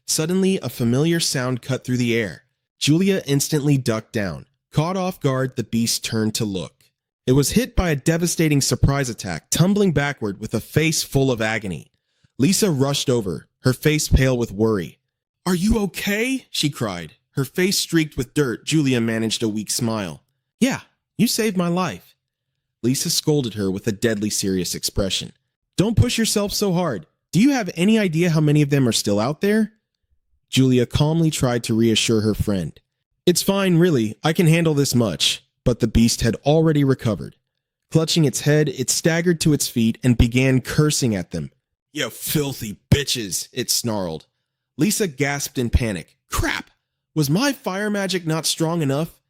Suddenly, a familiar sound cut through the air. Julia instantly ducked down. Caught off guard, the beast turned to look. It was hit by a devastating surprise attack, tumbling backward with a face full of agony. Lisa rushed over, her face pale with worry. Are you okay? She cried. Her face streaked with dirt, Julia managed a weak smile. Yeah, you saved my life. Lisa scolded her with a deadly serious expression. Don't push yourself so hard. Do you have any idea how many of them are still out there? Julia calmly tried to reassure her friend. It's fine, really. I can handle this much. But the beast had already recovered. Clutching its head, it staggered to its feet and began cursing at them. You filthy bitches, it snarled. Lisa gasped in panic. Crap! Was my fire magic not strong enough?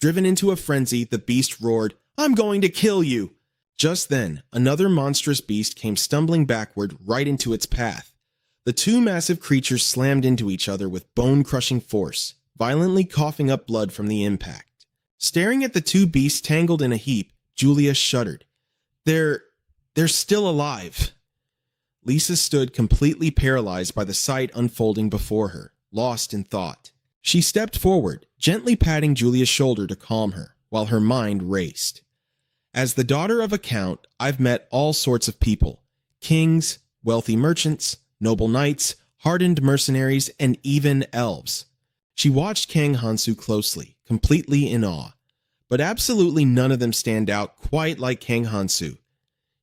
Driven into a frenzy, the beast roared, I'm going to kill you! Just then, another monstrous beast came stumbling backward right into its path. The two massive creatures slammed into each other with bone-crushing force, violently coughing up blood from the impact. Staring at the two beasts tangled in a heap, Julia shuddered. They're still alive. Lisa stood completely paralyzed by the sight unfolding before her, lost in thought. She stepped forward, gently patting Julia's shoulder to calm her, while her mind raced. As the daughter of a count, I've met all sorts of people. Kings, wealthy merchants, noble knights, hardened mercenaries, and even elves. She watched Kang Hansu closely, completely in awe. But absolutely none of them stand out quite like Kang Hansu.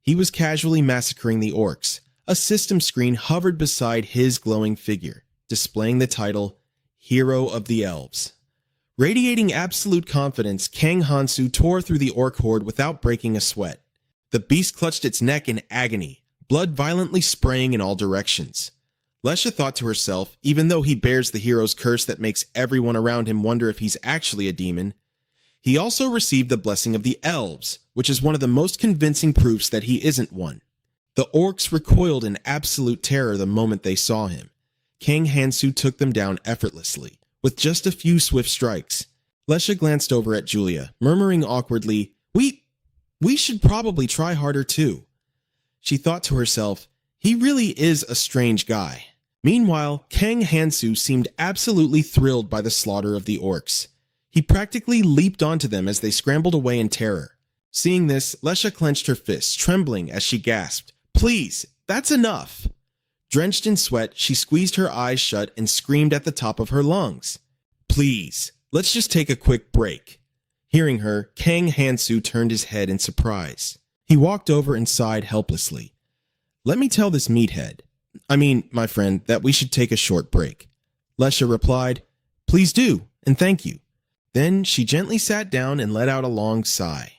He was casually massacring the orcs. A system screen hovered beside his glowing figure, displaying the title, Hero of the Elves. Radiating absolute confidence, Kang Hansu tore through the orc horde without breaking a sweat. The beast clutched its neck in agony, blood violently spraying in all directions. Lesha thought to herself, even though he bears the hero's curse that makes everyone around him wonder if he's actually a demon, he also received the blessing of the elves, which is one of the most convincing proofs that he isn't one. The orcs recoiled in absolute terror the moment they saw him. Kang Hansu took them down effortlessly, with just a few swift strikes. Lesha glanced over at Julia, murmuring awkwardly, We should probably try harder too. She thought to herself, he really is a strange guy. Meanwhile, Kang Hansu seemed absolutely thrilled by the slaughter of the orcs. He practically leaped onto them as they scrambled away in terror. Seeing this, Lesha clenched her fists, trembling as she gasped, "Please, that's enough!" Drenched in sweat, she squeezed her eyes shut and screamed at the top of her lungs, "Please, let's just take a quick break." Hearing her, Kang Hansu turned his head in surprise. He walked over and sighed helplessly. "Let me tell this meathead, my friend, that we should take a short break." Lesha replied, "Please do, and thank you." Then she gently sat down and let out a long sigh.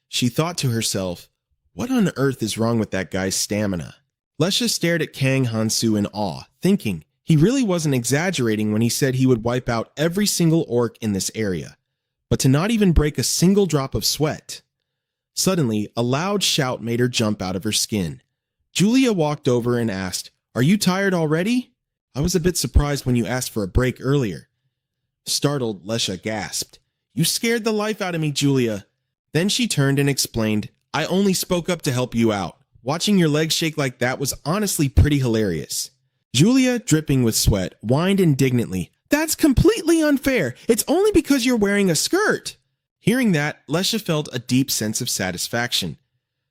She thought to herself, what on earth is wrong with that guy's stamina? Lesha stared at Kang Hansu in awe, thinking he really wasn't exaggerating when he said he would wipe out every single orc in this area, but to not even break a single drop of sweat. Suddenly, a loud shout made her jump out of her skin. Julia walked over and asked, "Are you tired already? I was a bit surprised when you asked for a break earlier." Startled, Lesha gasped, "You scared the life out of me, Julia." Then she turned and explained, "I only spoke up to help you out. Watching your legs shake like that was honestly pretty hilarious." Julia, dripping with sweat, whined indignantly, "That's completely unfair. It's only because you're wearing a skirt." Hearing that, Lesha felt a deep sense of satisfaction.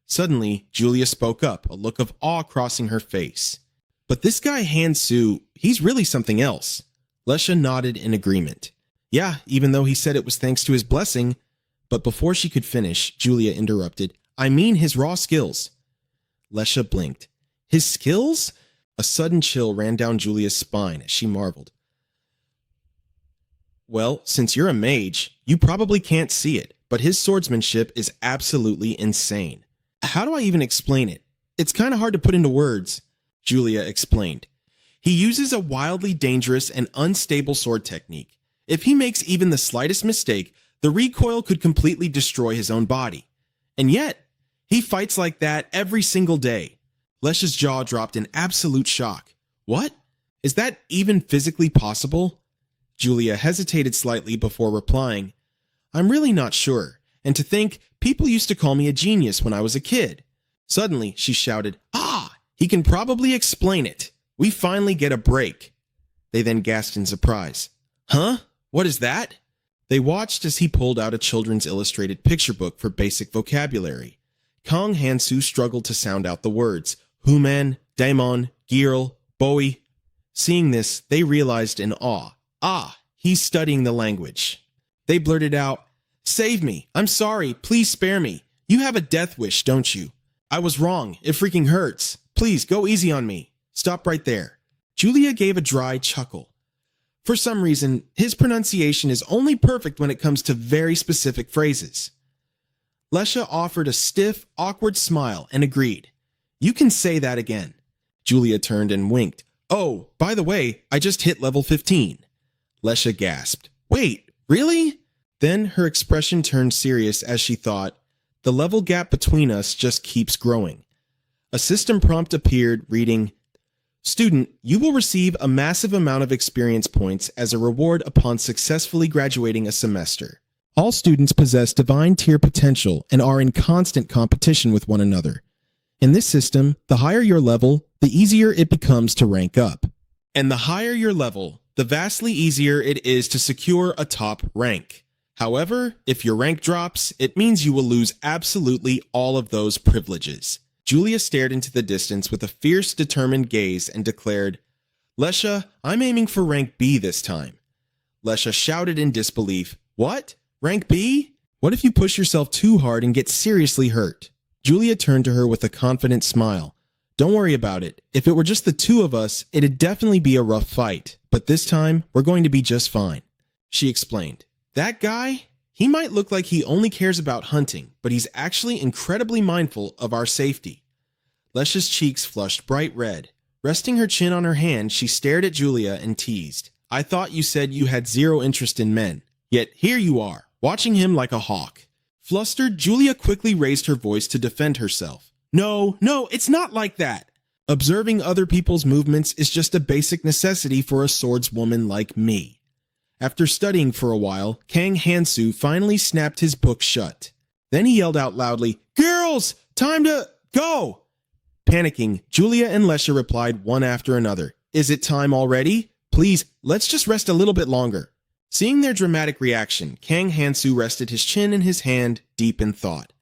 Suddenly, Julia spoke up, a look of awe crossing her face. "But this guy Hansu, he's really something else." Lesha nodded in agreement. "Yeah, even though he said it was thanks to his blessing." But before she could finish, Julia interrupted, "I mean his raw skills." Lesha blinked. "His skills?" A sudden chill ran down Julia's spine as she marveled. "Well, since you're a mage, you probably can't see it, but his swordsmanship is absolutely insane. How do I even explain it? It's kind of hard to put into words," Julia explained. "He uses a wildly dangerous and unstable sword technique. If he makes even the slightest mistake, the recoil could completely destroy his own body. And yet, he fights like that every single day." Lesha's jaw dropped in absolute shock. "What? Is that even physically possible?" Julia hesitated slightly before replying, "I'm really not sure, and to think people used to call me a genius when I was a kid." Suddenly, she shouted, "Ah, he can probably explain it. We finally get a break." They then gasped in surprise. "Huh? What is that?" They watched as he pulled out a children's illustrated picture book for basic vocabulary. Kang Hansu struggled to sound out the words, Human, Daemon, Girl, Bowie. Seeing this, they realized in awe, "Ah, he's studying the language." They blurted out, "Save me, I'm sorry, please spare me. You have a death wish, don't you? I was wrong, it freaking hurts. Please, go easy on me. Stop right there." Julia gave a dry chuckle. For some reason, his pronunciation is only perfect when it comes to very specific phrases. Lesha offered a stiff, awkward smile and agreed. "You can say that again." Julia turned and winked. "Oh, by the way, I just hit level 15. Lesha gasped. "Wait, really?" Then her expression turned serious as she thought, "The level gap between us just keeps growing." A system prompt appeared reading, "Student, you will receive a massive amount of experience points as a reward upon successfully graduating a semester. All students possess divine tier potential and are in constant competition with one another. In this system, the higher your level, the easier it becomes to rank up. And the higher your level, the vastly easier it is to secure a top rank. However, if your rank drops, it means you will lose absolutely all of those privileges." Julia stared into the distance with a fierce, determined gaze and declared, "Lesha, I'm aiming for rank B this time." Lesha shouted in disbelief, "What? Rank B? What if you push yourself too hard and get seriously hurt?" Julia turned to her with a confident smile. "Don't worry about it. If it were just the two of us, it'd definitely be a rough fight. But this time, we're going to be just fine." She explained, "That guy? He might look like he only cares about hunting, but he's actually incredibly mindful of our safety." Lesha's cheeks flushed bright red. Resting her chin on her hand, she stared at Julia and teased, "I thought you said you had zero interest in men. Yet here you are, watching him like a hawk." Flustered, Julia quickly raised her voice to defend herself. No, it's not like that. Observing other people's movements is just a basic necessity for a swordswoman like me." After studying for a while, Kang Hansu finally snapped his book shut. Then he yelled out loudly, "Girls, time to go!" Panicking, Julia and Lesha replied one after another, Is it time already? Please, let's just rest a little bit longer. Seeing their dramatic reaction, Kang Hansu rested his chin in his hand, deep in thought.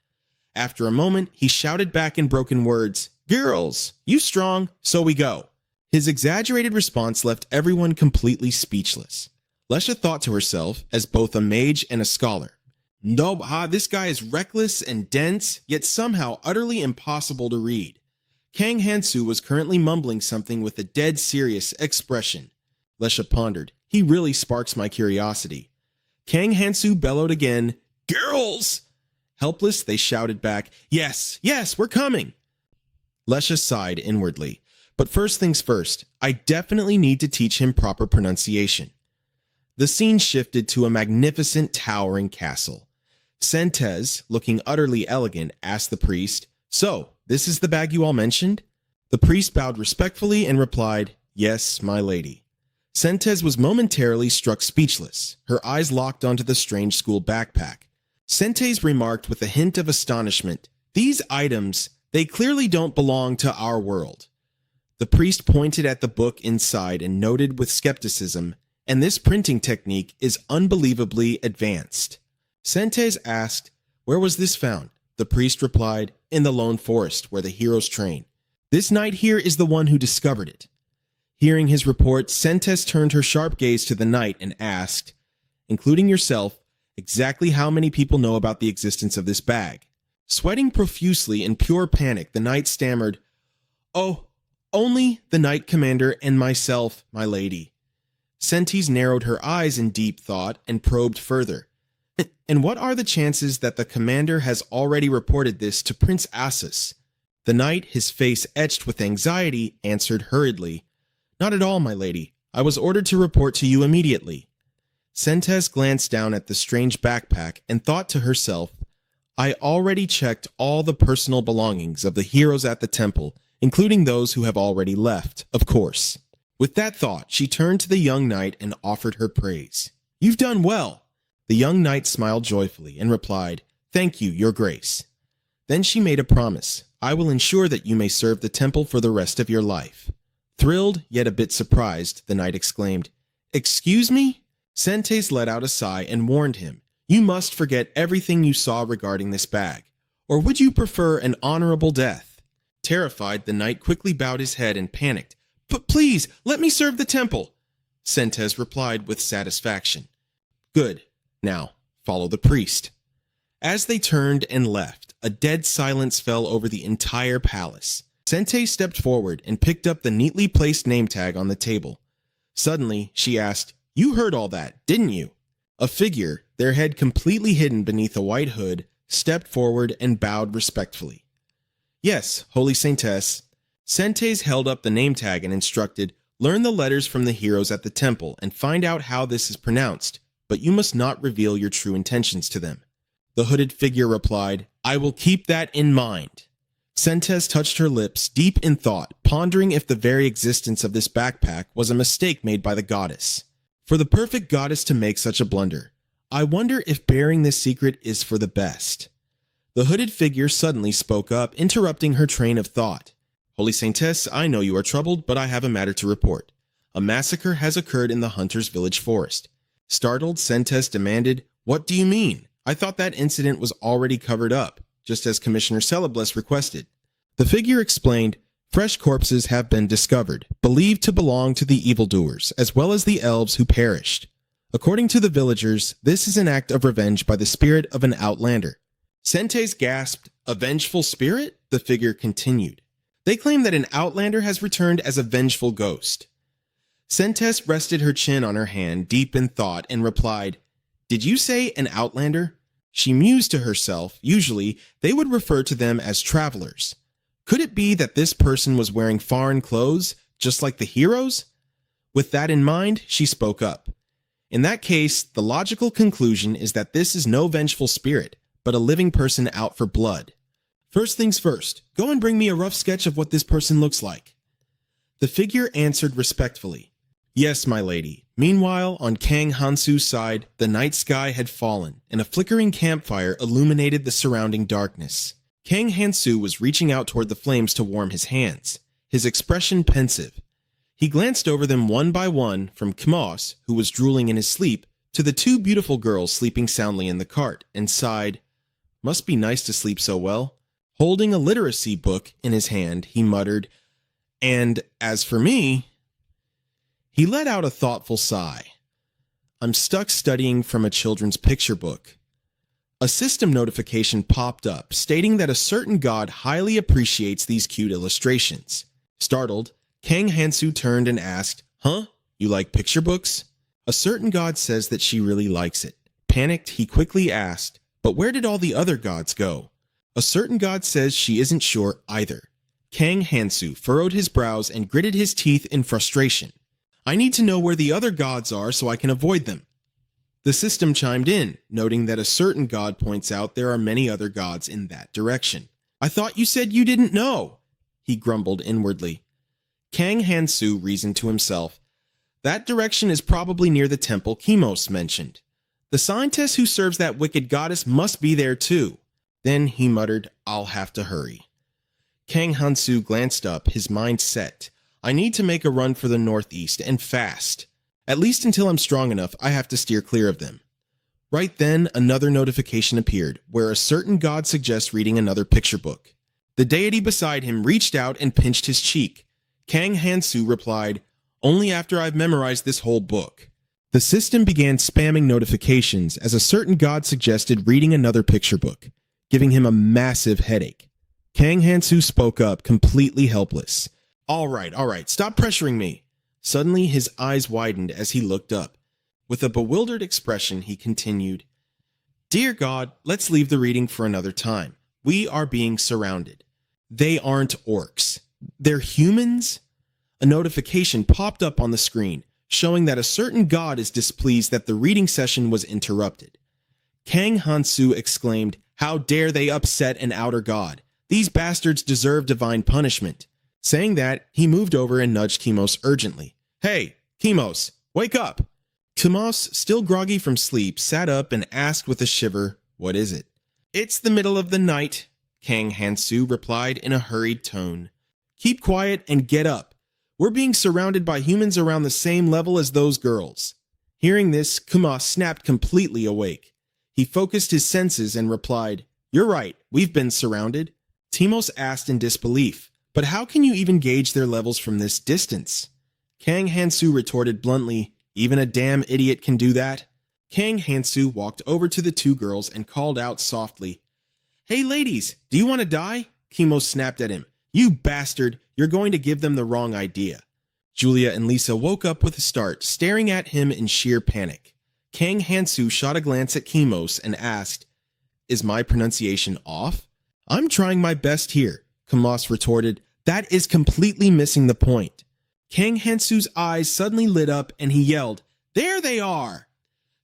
After a moment, he shouted back in broken words, "Girls, you strong, so we go." His exaggerated response left everyone completely speechless. Lesha thought to herself, as both a mage and a scholar, "No, this guy is reckless and dense, yet somehow utterly impossible to read." Kang Hansu was currently mumbling something with a dead serious expression. Lesha pondered, "He really sparks my curiosity." Kang Hansu bellowed again, "Girls!" Helpless, they shouted back, "Yes, yes, we're coming." Lesha sighed inwardly. But first things first, I definitely need to teach him proper pronunciation. The scene shifted to a magnificent towering castle. Sentez, looking utterly elegant, asked the priest, "So, this is the bag you all mentioned?" The priest bowed respectfully and replied, "Yes, my lady." Sentez was momentarily struck speechless, her eyes locked onto the strange school backpack. Sentez remarked with a hint of astonishment, "These items, they clearly don't belong to our world." The priest pointed at the book inside and noted with skepticism, "And this printing technique is unbelievably advanced." Sentez asked, "Where was this found?" The priest replied, "In the lone forest where the heroes train. This knight here is the one who discovered it." Hearing his report, Sentez turned her sharp gaze to the knight and asked, "Including yourself, exactly how many people know about the existence of this bag?" Sweating profusely in pure panic, the knight stammered, "Oh, only the knight commander and myself, my lady." Sentez narrowed her eyes in deep thought and probed further. "And what are the chances that the commander has already reported this to Prince Asus?" The knight, his face etched with anxiety, answered hurriedly, "Not at all, my lady. I was ordered to report to you immediately." Sentez glanced down at the strange backpack and thought to herself, "I already checked all the personal belongings of the heroes at the temple, including those who have already left, of course." With that thought, she turned to the young knight and offered her praise. "You've done well." The young knight smiled joyfully and replied, "Thank you, your grace." Then she made a promise, "I will ensure that you may serve the temple for the rest of your life." Thrilled, yet a bit surprised, the knight exclaimed, "Excuse me?" Sentez let out a sigh and warned him, "You must forget everything you saw regarding this bag. Or would you prefer an honorable death?" Terrified, the knight quickly bowed his head and panicked. "But please, let me serve the temple," Sentez replied with satisfaction. "Good. Now, follow the priest." As they turned and left, a dead silence fell over the entire palace. Sentez stepped forward and picked up the neatly placed name tag on the table. Suddenly, she asked, "You heard all that, didn't you?" A figure, their head completely hidden beneath a white hood, stepped forward and bowed respectfully. "Yes, Holy Saintess." Sentez held up the name tag and instructed, "Learn the letters from the heroes at the temple and find out how this is pronounced, but you must not reveal your true intentions to them." The hooded figure replied, "I will keep that in mind." Sentez touched her lips, deep in thought, pondering if the very existence of this backpack was a mistake made by the goddess. For the perfect goddess to make such a blunder, I wonder if bearing this secret is for the best. The hooded figure suddenly spoke up, interrupting her train of thought. "Holy Saintess, I know you are troubled, but I have a matter to report. A massacre has occurred in the Hunter's Village forest." Startled, Sentez demanded, "What do you mean? I thought that incident was already covered up, just as Commissioner Celebless requested." The figure explained, "Fresh corpses have been discovered, believed to belong to the evildoers, as well as the elves who perished. According to the villagers, this is an act of revenge by the spirit of an outlander." Sentez gasped, "A vengeful spirit?" The figure continued. "They claim that an outlander has returned as a vengeful ghost." Sentez rested her chin on her hand, deep in thought, and replied, "Did you say an outlander?" She mused to herself, usually they would refer to them as travelers. Could it be that this person was wearing foreign clothes, just like the heroes? With that in mind, she spoke up. "In that case, the logical conclusion is that this is no vengeful spirit, but a living person out for blood. First things first, go and bring me a rough sketch of what this person looks like." The figure answered respectfully, "Yes, my lady." Meanwhile, on Kang Hansu's side, the night sky had fallen, and a flickering campfire illuminated the surrounding darkness. Kang Hansu was reaching out toward the flames to warm his hands, his expression pensive. He glanced over them one by one, from Kmos, who was drooling in his sleep, to the two beautiful girls sleeping soundly in the cart, and sighed, "Must be nice to sleep so well." Holding a literacy book in his hand, he muttered, "And as for me..." He let out a thoughtful sigh. "I'm stuck studying from a children's picture book." A system notification popped up, stating that a certain god highly appreciates these cute illustrations. Startled, Kang Hansu turned and asked, "Huh? You like picture books?" "A certain god says that she really likes it." Panicked, he quickly asked, "But where did all the other gods go?" "A certain god says she isn't sure either." Kang Hansu furrowed his brows and gritted his teeth in frustration. "I need to know where the other gods are so I can avoid them." The system chimed in, noting that a certain god points out there are many other gods in that direction. "I thought you said you didn't know," he grumbled inwardly. Kang Hansu reasoned to himself, "That direction is probably near the temple Kmos mentioned. The scientist who serves that wicked goddess must be there too." Then he muttered, "I'll have to hurry." Kang Hansu glanced up, his mind set. "I need to make a run for the northeast, and fast. At least until I'm strong enough, I have to steer clear of them." Right then, another notification appeared, where a certain god suggests reading another picture book. The deity beside him reached out and pinched his cheek. Kang Hansu replied, "Only after I've memorized this whole book." The system began spamming notifications as a certain god suggested reading another picture book, giving him a massive headache. Kang Hansu spoke up, completely helpless. All right, stop pressuring me." Suddenly, his eyes widened as he looked up. With a bewildered expression, he continued, "Dear God, let's leave the reading for another time. We are being surrounded. They aren't orcs. They're humans?" A notification popped up on the screen, showing that a certain god is displeased that the reading session was interrupted. Kang Hansu exclaimed, "How dare they upset an outer god? These bastards deserve divine punishment." Saying that, he moved over and nudged Kmos urgently. "Hey, Kmos, wake up!" Kmos, still groggy from sleep, sat up and asked with a shiver, "What is it?" "It's the middle of the night," Kang Hansu replied in a hurried tone. "Keep quiet and get up. We're being surrounded by humans around the same level as those girls." Hearing this, Kmos snapped completely awake. He focused his senses and replied, "You're right, we've been surrounded." Kmos asked in disbelief, "But how can you even gauge their levels from this distance?" Kang Hansu retorted bluntly, "Even a damn idiot can do that." Kang Hansu walked over to the two girls and called out softly, "Hey ladies, do you want to die?" Kmos snapped at him, "You bastard, you're going to give them the wrong idea." Julia and Lisa woke up with a start, staring at him in sheer panic. Kang Hansu shot a glance at Kmos and asked, "Is my pronunciation off?" "I'm trying my best here," Kmos retorted. "That is completely missing the point." Kang Hansu's eyes suddenly lit up and he yelled, "There they are!"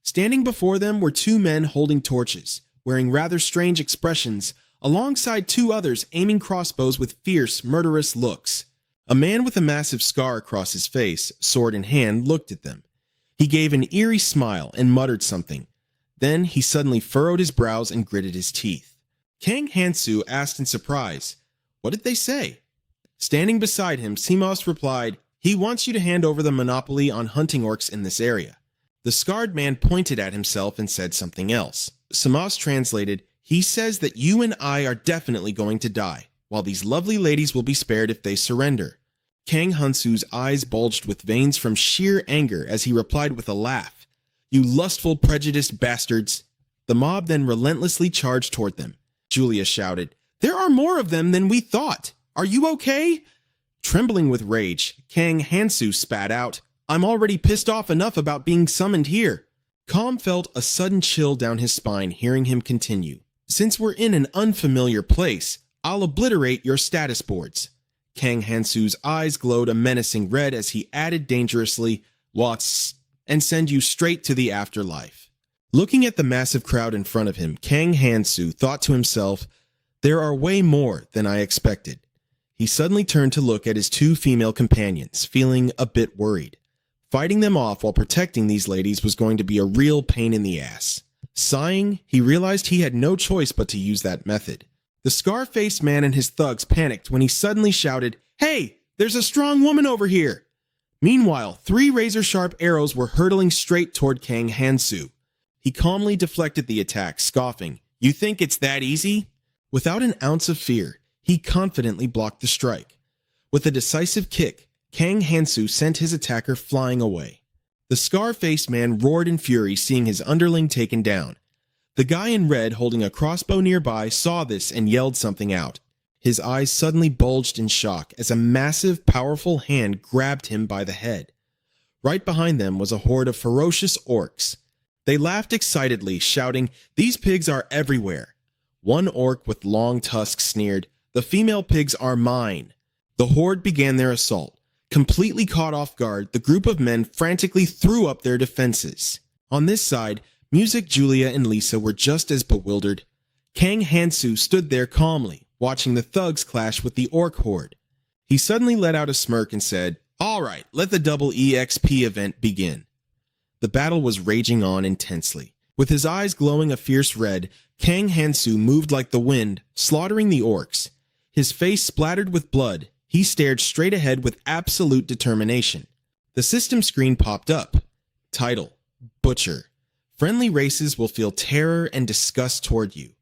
Standing before them were two men holding torches, wearing rather strange expressions, alongside two others aiming crossbows with fierce, murderous looks. A man with a massive scar across his face, sword in hand, looked at them. He gave an eerie smile and muttered something. Then he suddenly furrowed his brows and gritted his teeth. Kang Hansu asked in surprise, "What did they say?" Standing beside him, Simos replied, "He wants you to hand over the monopoly on hunting orcs in this area." The scarred man pointed at himself and said something else. Simos translated, "He says that you and I are definitely going to die, while these lovely ladies will be spared if they surrender." Kang Hansu's eyes bulged with veins from sheer anger as he replied with a laugh, "You lustful, prejudiced bastards." The mob then relentlessly charged toward them. Julia shouted, "There are more of them than we thought. Are you okay?" Trembling with rage, Kang Hansu spat out, "I'm already pissed off enough about being summoned here." Calm felt a sudden chill down his spine hearing him continue. "Since we're in an unfamiliar place, I'll obliterate your status boards." Kang Hansu's eyes glowed a menacing red as he added dangerously, "Watts, and send you straight to the afterlife." Looking at the massive crowd in front of him, Kang Hansu thought to himself, "There are way more than I expected." He suddenly turned to look at his two female companions, feeling a bit worried. Fighting them off while protecting these ladies was going to be a real pain in the ass. Sighing, he realized he had no choice but to use that method. The scar-faced man and his thugs panicked when he suddenly shouted, "Hey, there's a strong woman over here!" Meanwhile, 3 razor-sharp arrows were hurtling straight toward Kang Hansu. He calmly deflected the attack, scoffing, "You think it's that easy?" Without an ounce of fear, he confidently blocked the strike. With a decisive kick, Kang Hansu sent his attacker flying away. The scar-faced man roared in fury, seeing his underling taken down. The guy in red holding a crossbow nearby saw this and yelled something out. His eyes suddenly bulged in shock as a massive, powerful hand grabbed him by the head. Right behind them was a horde of ferocious orcs. They laughed excitedly, shouting, "These pigs are everywhere." One orc with long tusks sneered, "The female pigs are mine." The horde began their assault. Completely caught off guard, the group of men frantically threw up their defenses. On this side, Music, Julia, and Lisa were just as bewildered. Kang Hansu stood there calmly, watching the thugs clash with the orc horde. He suddenly let out a smirk and said, "All right, let the double EXP event begin." The battle was raging on intensely. With his eyes glowing a fierce red, Kang Hansu moved like the wind, slaughtering the orcs. His face splattered with blood, he stared straight ahead with absolute determination. The system screen popped up. Title: Butcher. Friendly races will feel terror and disgust toward you.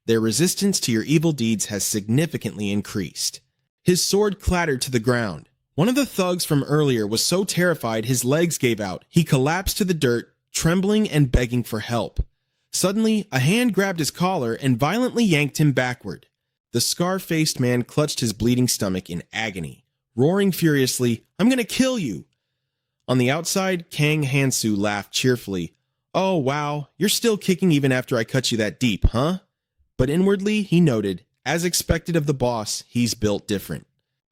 Their resistance to your evil deeds has significantly increased. His sword clattered to the ground. One of the thugs from earlier was so terrified his legs gave out. He collapsed to the dirt, trembling and begging for help. Suddenly, a hand grabbed his collar and violently yanked him backward. The scar-faced man clutched his bleeding stomach in agony, roaring furiously, "I'm gonna kill you!" On the outside, Kang Hansu laughed cheerfully. "Oh, wow, you're still kicking even after I cut you that deep, huh?" But inwardly, he noted, as expected of the boss, he's built different.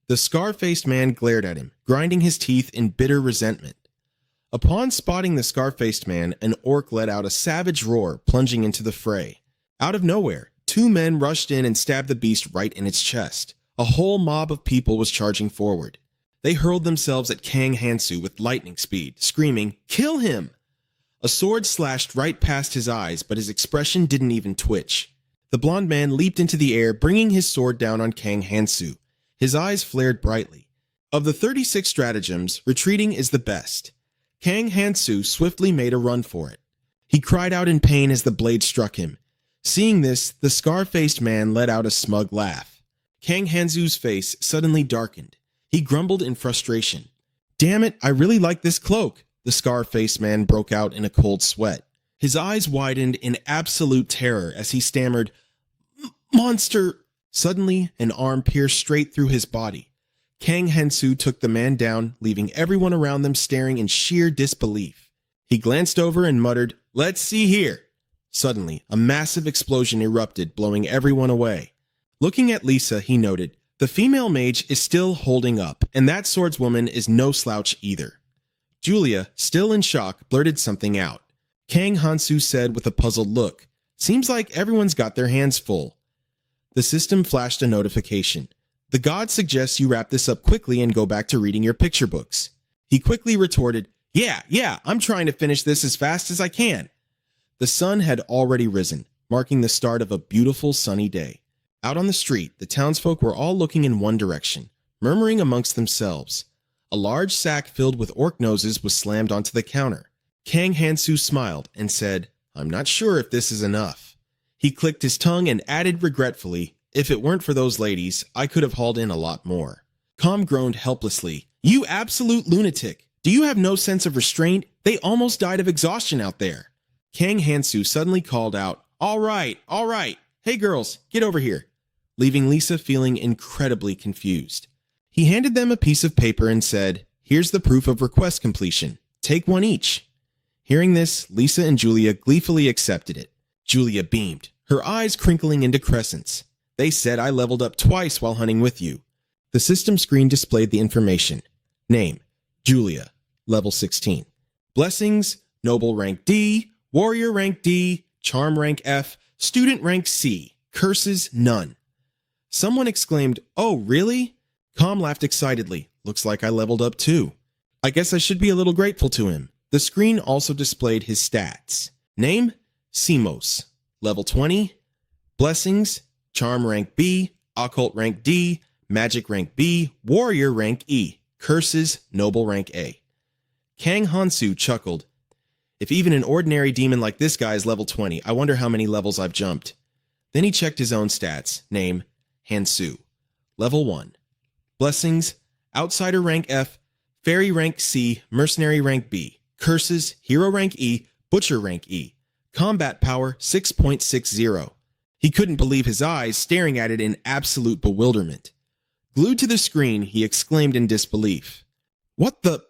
The scar-faced man glared at him, grinding his teeth in bitter resentment. Upon spotting the scar-faced man, an orc let out a savage roar, plunging into the fray. Out of nowhere, 2 men rushed in and stabbed the beast right in its chest. A whole mob of people was charging forward. They hurled themselves at Kang Hansu with lightning speed, screaming, "Kill him!" A sword slashed right past his eyes, but his expression didn't even twitch. The blonde man leaped into the air, bringing his sword down on Kang Hansu. His eyes flared brightly. Of the 36 stratagems, retreating is the best. Kang Hansu swiftly made a run for it. He cried out in pain as the blade struck him. Seeing this, the scar-faced man let out a smug laugh. Kang Hansu's face suddenly darkened. He grumbled in frustration. "Damn it, I really like this cloak." The scar-faced man broke out in a cold sweat. His eyes widened in absolute terror as he stammered, "Monster!" Suddenly, an arm pierced straight through his body. Kang Hansu took the man down, leaving everyone around them staring in sheer disbelief. He glanced over and muttered, "Let's see here." Suddenly, a massive explosion erupted, blowing everyone away. Looking at Lisa, he noted, "The female mage is still holding up, and that swordswoman is no slouch either." Julia, still in shock, blurted something out. Kang Hansu said with a puzzled look, "Seems like everyone's got their hands full." The system flashed a notification. "The god suggests you wrap this up quickly and go back to reading your picture books." He quickly retorted, Yeah, I'm trying to finish this as fast as I can." The sun had already risen, marking the start of a beautiful sunny day. Out on the street, the townsfolk were all looking in one direction, murmuring amongst themselves. A large sack filled with orc noses was slammed onto the counter. Kang Hansu smiled and said, "I'm not sure if this is enough." He clicked his tongue and added regretfully, "If it weren't for those ladies, I could have hauled in a lot more." Com groaned helplessly, "You absolute lunatic! Do you have no sense of restraint? They almost died of exhaustion out there." Kang Hansu suddenly called out, all right. Hey girls, get over here," leaving Lisa feeling incredibly confused. He handed them a piece of paper and said, "Here's the proof of request completion. Take one each." Hearing this, Lisa and Julia gleefully accepted it. Julia beamed, her eyes crinkling into crescents. "They said I leveled up twice while hunting with you." The system screen displayed the information. Name: Julia, level 16. Blessings: Noble rank D, Warrior rank D, Charm rank F, Student rank C, Curses none. Someone exclaimed, "Oh, really?" Com laughed excitedly. "Looks like I leveled up too. I guess I should be a little grateful to him." The screen also displayed his stats. Name: Simos, level 20. Blessings: Charm rank B, Occult rank D, Magic rank B, Warrior rank E. Curses, noble rank A. Kang Hansu chuckled. If even an ordinary demon like this guy is level 20, I wonder how many levels I've jumped. Then he checked his own stats. Name, Hansu. Level 1. Blessings, Outsider rank F, Fairy rank C, Mercenary rank B. Curses, Hero rank E, Butcher rank E. Combat power 6.60. He couldn't believe his eyes, staring at it in absolute bewilderment. Glued to the screen, he exclaimed in disbelief. What the...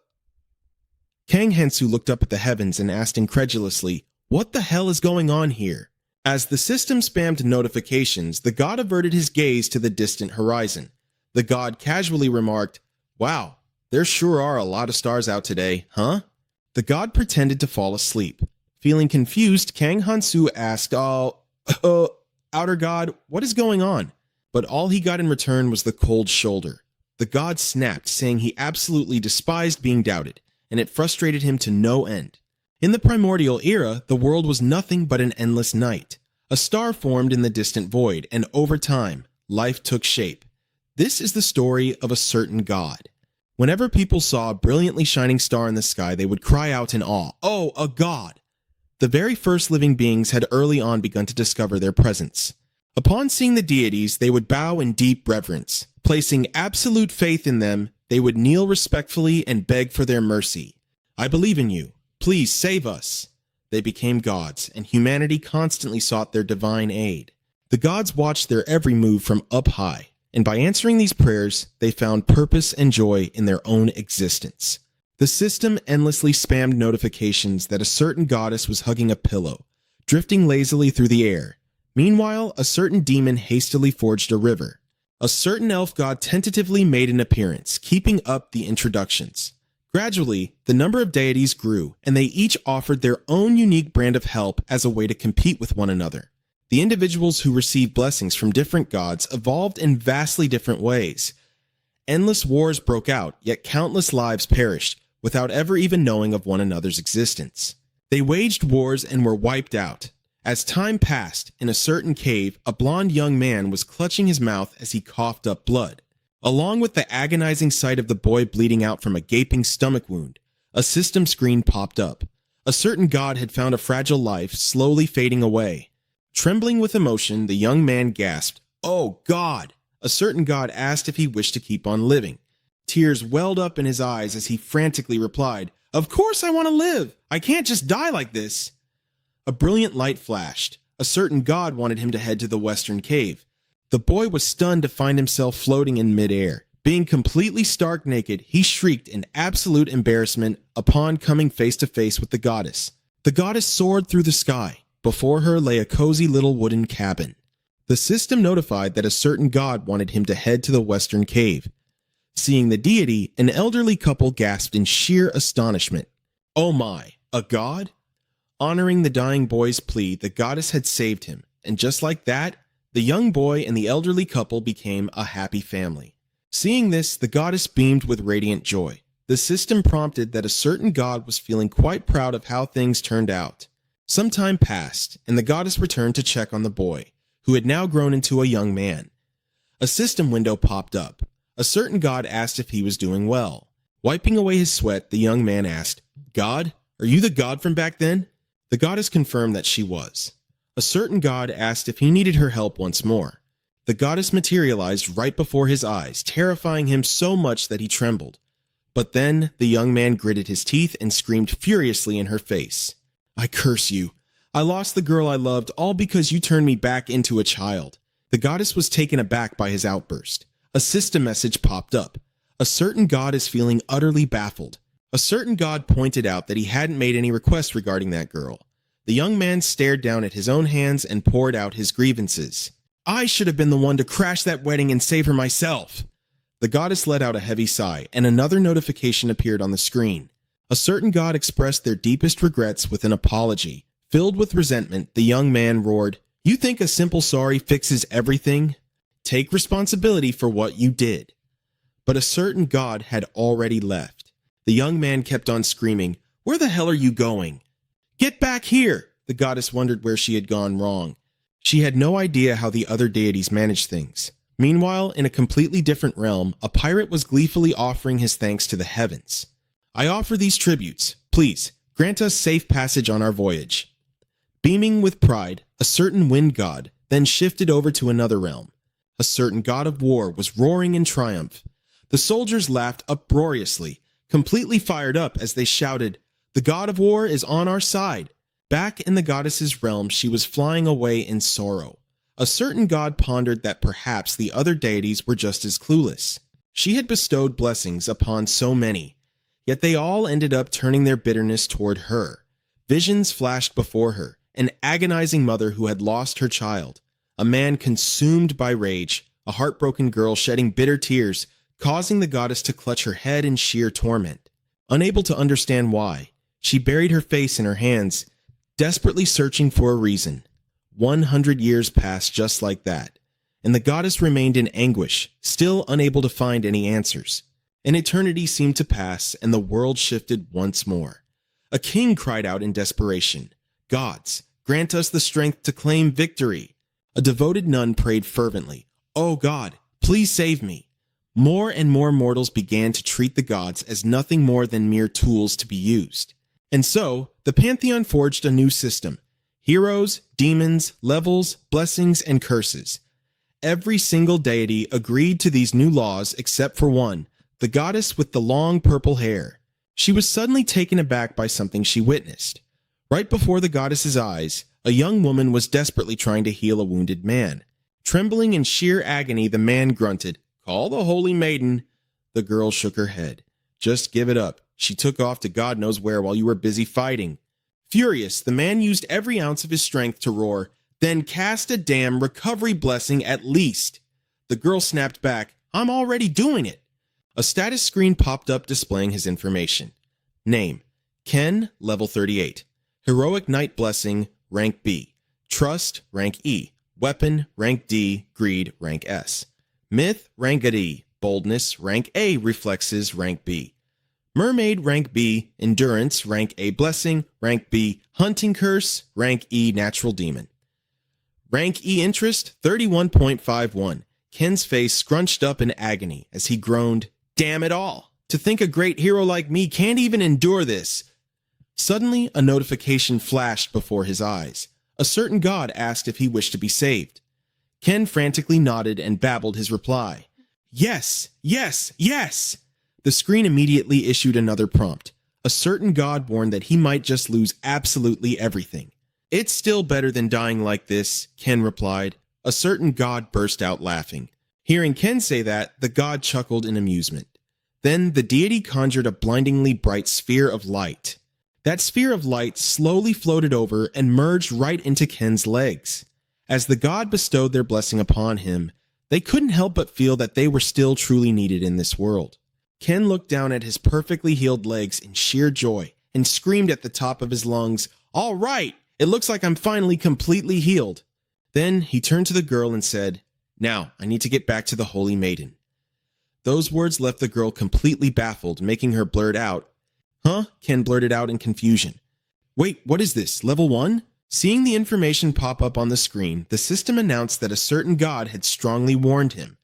Kang Hansu looked up at the heavens and asked incredulously, what the hell is going on here? As the system spammed notifications, the god averted his gaze to the distant horizon. The god casually remarked, wow, there sure are a lot of stars out today, huh? The god pretended to fall asleep. Feeling confused, Kang Hansu asked, Outer God, what is going on? But all he got in return was the cold shoulder. The god snapped, saying he absolutely despised being doubted, and it frustrated him to no end. In the primordial era, the world was nothing but an endless night. A star formed in the distant void, and over time, life took shape. This is the story of a certain god. Whenever people saw a brilliantly shining star in the sky, they would cry out in awe, "Oh, a god!" The very first living beings had early on begun to discover their presence. Upon seeing the deities, they would bow in deep reverence. Placing absolute faith in them, they would kneel respectfully and beg for their mercy. "I believe in you. Please save us." They became gods, and humanity constantly sought their divine aid. The gods watched their every move from up high, and by answering these prayers, they found purpose and joy in their own existence. The system endlessly spammed notifications that a certain goddess was hugging a pillow, drifting lazily through the air. Meanwhile, a certain demon hastily forged a river. A certain elf god tentatively made an appearance, keeping up the introductions. Gradually, the number of deities grew, and they each offered their own unique brand of help as a way to compete with one another. The individuals who received blessings from different gods evolved in vastly different ways. Endless wars broke out, yet countless lives perished, without ever even knowing of one another's existence. They waged wars and were wiped out. As time passed, in a certain cave, a blond young man was clutching his mouth as he coughed up blood. Along with the agonizing sight of the boy bleeding out from a gaping stomach wound, a system screen popped up. A certain god had found a fragile life slowly fading away. Trembling with emotion, the young man gasped, "Oh, God!" A certain god asked if he wished to keep on living. Tears welled up in his eyes as he frantically replied, "Of course I want to live! I can't just die like this!" A brilliant light flashed. A certain god wanted him to head to the western cave. The boy was stunned to find himself floating in midair. Being completely stark naked, he shrieked in absolute embarrassment upon coming face to face with the goddess. The goddess soared through the sky. Before her lay a cozy little wooden cabin. The system notified that a certain god wanted him to head to the western cave. Seeing the deity, an elderly couple gasped in sheer astonishment. Oh my, a god? Honoring the dying boy's plea, the goddess had saved him, and just like that, the young boy and the elderly couple became a happy family. Seeing this, the goddess beamed with radiant joy. The system prompted that a certain god was feeling quite proud of how things turned out. Some time passed, and the goddess returned to check on the boy, who had now grown into a young man. A system window popped up. A certain god asked if he was doing well. Wiping away his sweat, the young man asked, "God, are you the god from back then?" The goddess confirmed that she was. A certain god asked if he needed her help once more. The goddess materialized right before his eyes, terrifying him so much that he trembled. But then the young man gritted his teeth and screamed furiously in her face. "I curse you. I lost the girl I loved all because you turned me back into a child." The goddess was taken aback by his outburst. A system message popped up. A certain god is feeling utterly baffled. A certain god pointed out that he hadn't made any requests regarding that girl. The young man stared down at his own hands and poured out his grievances. "I should have been the one to crash that wedding and save her myself." The goddess let out a heavy sigh, and another notification appeared on the screen. A certain god expressed their deepest regrets with an apology. Filled with resentment, the young man roared, "You think a simple sorry fixes everything? Take responsibility for what you did." But a certain god had already left. The young man kept on screaming, "Where the hell are you going?" "Get back here!" The goddess wondered where she had gone wrong. She had no idea how the other deities managed things. Meanwhile, in a completely different realm, a pirate was gleefully offering his thanks to the heavens. I offer these tributes. Please, grant us safe passage on our voyage. Beaming with pride, a certain wind god then shifted over to another realm. A certain god of war was roaring in triumph. The soldiers laughed uproariously, completely fired up as they shouted, "The god of war is on our side." Back in the goddess's realm, she was flying away in sorrow. A certain god pondered that perhaps the other deities were just as clueless. She had bestowed blessings upon so many, yet they all ended up turning their bitterness toward her. Visions flashed before her, an agonizing mother who had lost her child, a man consumed by rage, a heartbroken girl shedding bitter tears, causing the goddess to clutch her head in sheer torment. Unable to understand why, she buried her face in her hands, desperately searching for a reason. 100 years passed just like that, and the goddess remained in anguish, still unable to find any answers. An eternity seemed to pass, and the world shifted once more. A king cried out in desperation, "Gods, grant us the strength to claim victory." A devoted nun prayed fervently, "Oh God, please save me." More and more mortals began to treat the gods as nothing more than mere tools to be used. And so, the Pantheon forged a new system. Heroes, demons, levels, blessings, and curses. Every single deity agreed to these new laws except for one, the goddess with the long purple hair. She was suddenly taken aback by something she witnessed. Right before the goddess's eyes, a young woman was desperately trying to heal a wounded man. Trembling in sheer agony, the man grunted, "Call the holy maiden." The girl shook her head. "Just give it up. She took off to God knows where while you were busy fighting." Furious, the man used every ounce of his strength to roar, "Then cast a damn recovery blessing at least." The girl snapped back, "I'm already doing it." A status screen popped up displaying his information. Name, Ken, level 38. Heroic Knight Blessing, rank B. Trust, rank E. Weapon, rank D. Greed, rank S. Myth, rank D. Boldness, rank A. Reflexes, rank B. Mermaid, rank B. Endurance, rank A. Blessing, rank B. Hunting Curse, rank E. Natural Demon. Rank E interest, 31.51. Ken's face scrunched up in agony as he groaned, "Damn it all! To think a great hero like me can't even endure this." Suddenly, a notification flashed before his eyes. A certain god asked if he wished to be saved. Ken frantically nodded and babbled his reply. "Yes, yes, yes!" The screen immediately issued another prompt. A certain god warned that he might just lose absolutely everything. "It's still better than dying like this," Ken replied. A certain god burst out laughing. Hearing Ken say that, the god chuckled in amusement. Then the deity conjured a blindingly bright sphere of light. That sphere of light slowly floated over and merged right into Ken's legs. As the god bestowed their blessing upon him, they couldn't help but feel that they were still truly needed in this world. Ken looked down at his perfectly healed legs in sheer joy and screamed at the top of his lungs, "All right, it looks like I'm finally completely healed." Then he turned to the girl and said, "Now, I need to get back to the Holy Maiden." Those words left the girl completely baffled, making her blurt out, "Huh?" Ken blurted out in confusion. "Wait, what is this, level 1? Seeing the information pop up on the screen, the system announced that a certain god had strongly warned him.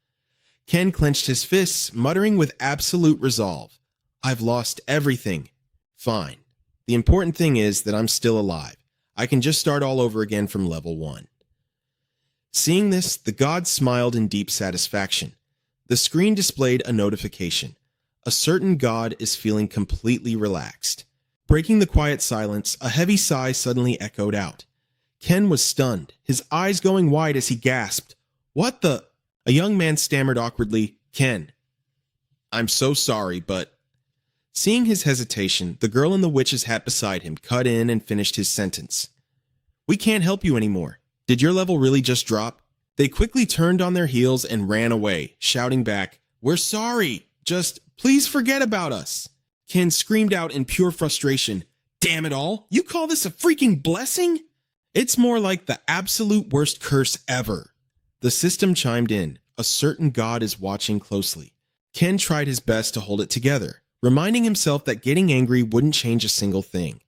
Ken clenched his fists, muttering with absolute resolve, "I've lost everything." "Fine. The important thing is that I'm still alive. I can just start all over again from level 1. Seeing this, the god smiled in deep satisfaction. The screen displayed a notification. A certain god is feeling completely relaxed. Breaking the quiet silence, a heavy sigh suddenly echoed out. Ken was stunned, his eyes going wide as he gasped, "What the—" A young man stammered awkwardly, "Ken, I'm so sorry, but—" Seeing his hesitation, the girl in the witch's hat beside him cut in and finished his sentence. "We can't help you anymore. Did your level really just drop?" They quickly turned on their heels and ran away, shouting back, "We're sorry. Just please forget about us." Ken screamed out in pure frustration, "Damn it all, you call this a freaking blessing? It's more like the absolute worst curse ever." The system chimed in, "A certain god is watching closely." Ken tried his best to hold it together, reminding himself that getting angry wouldn't change a single thing.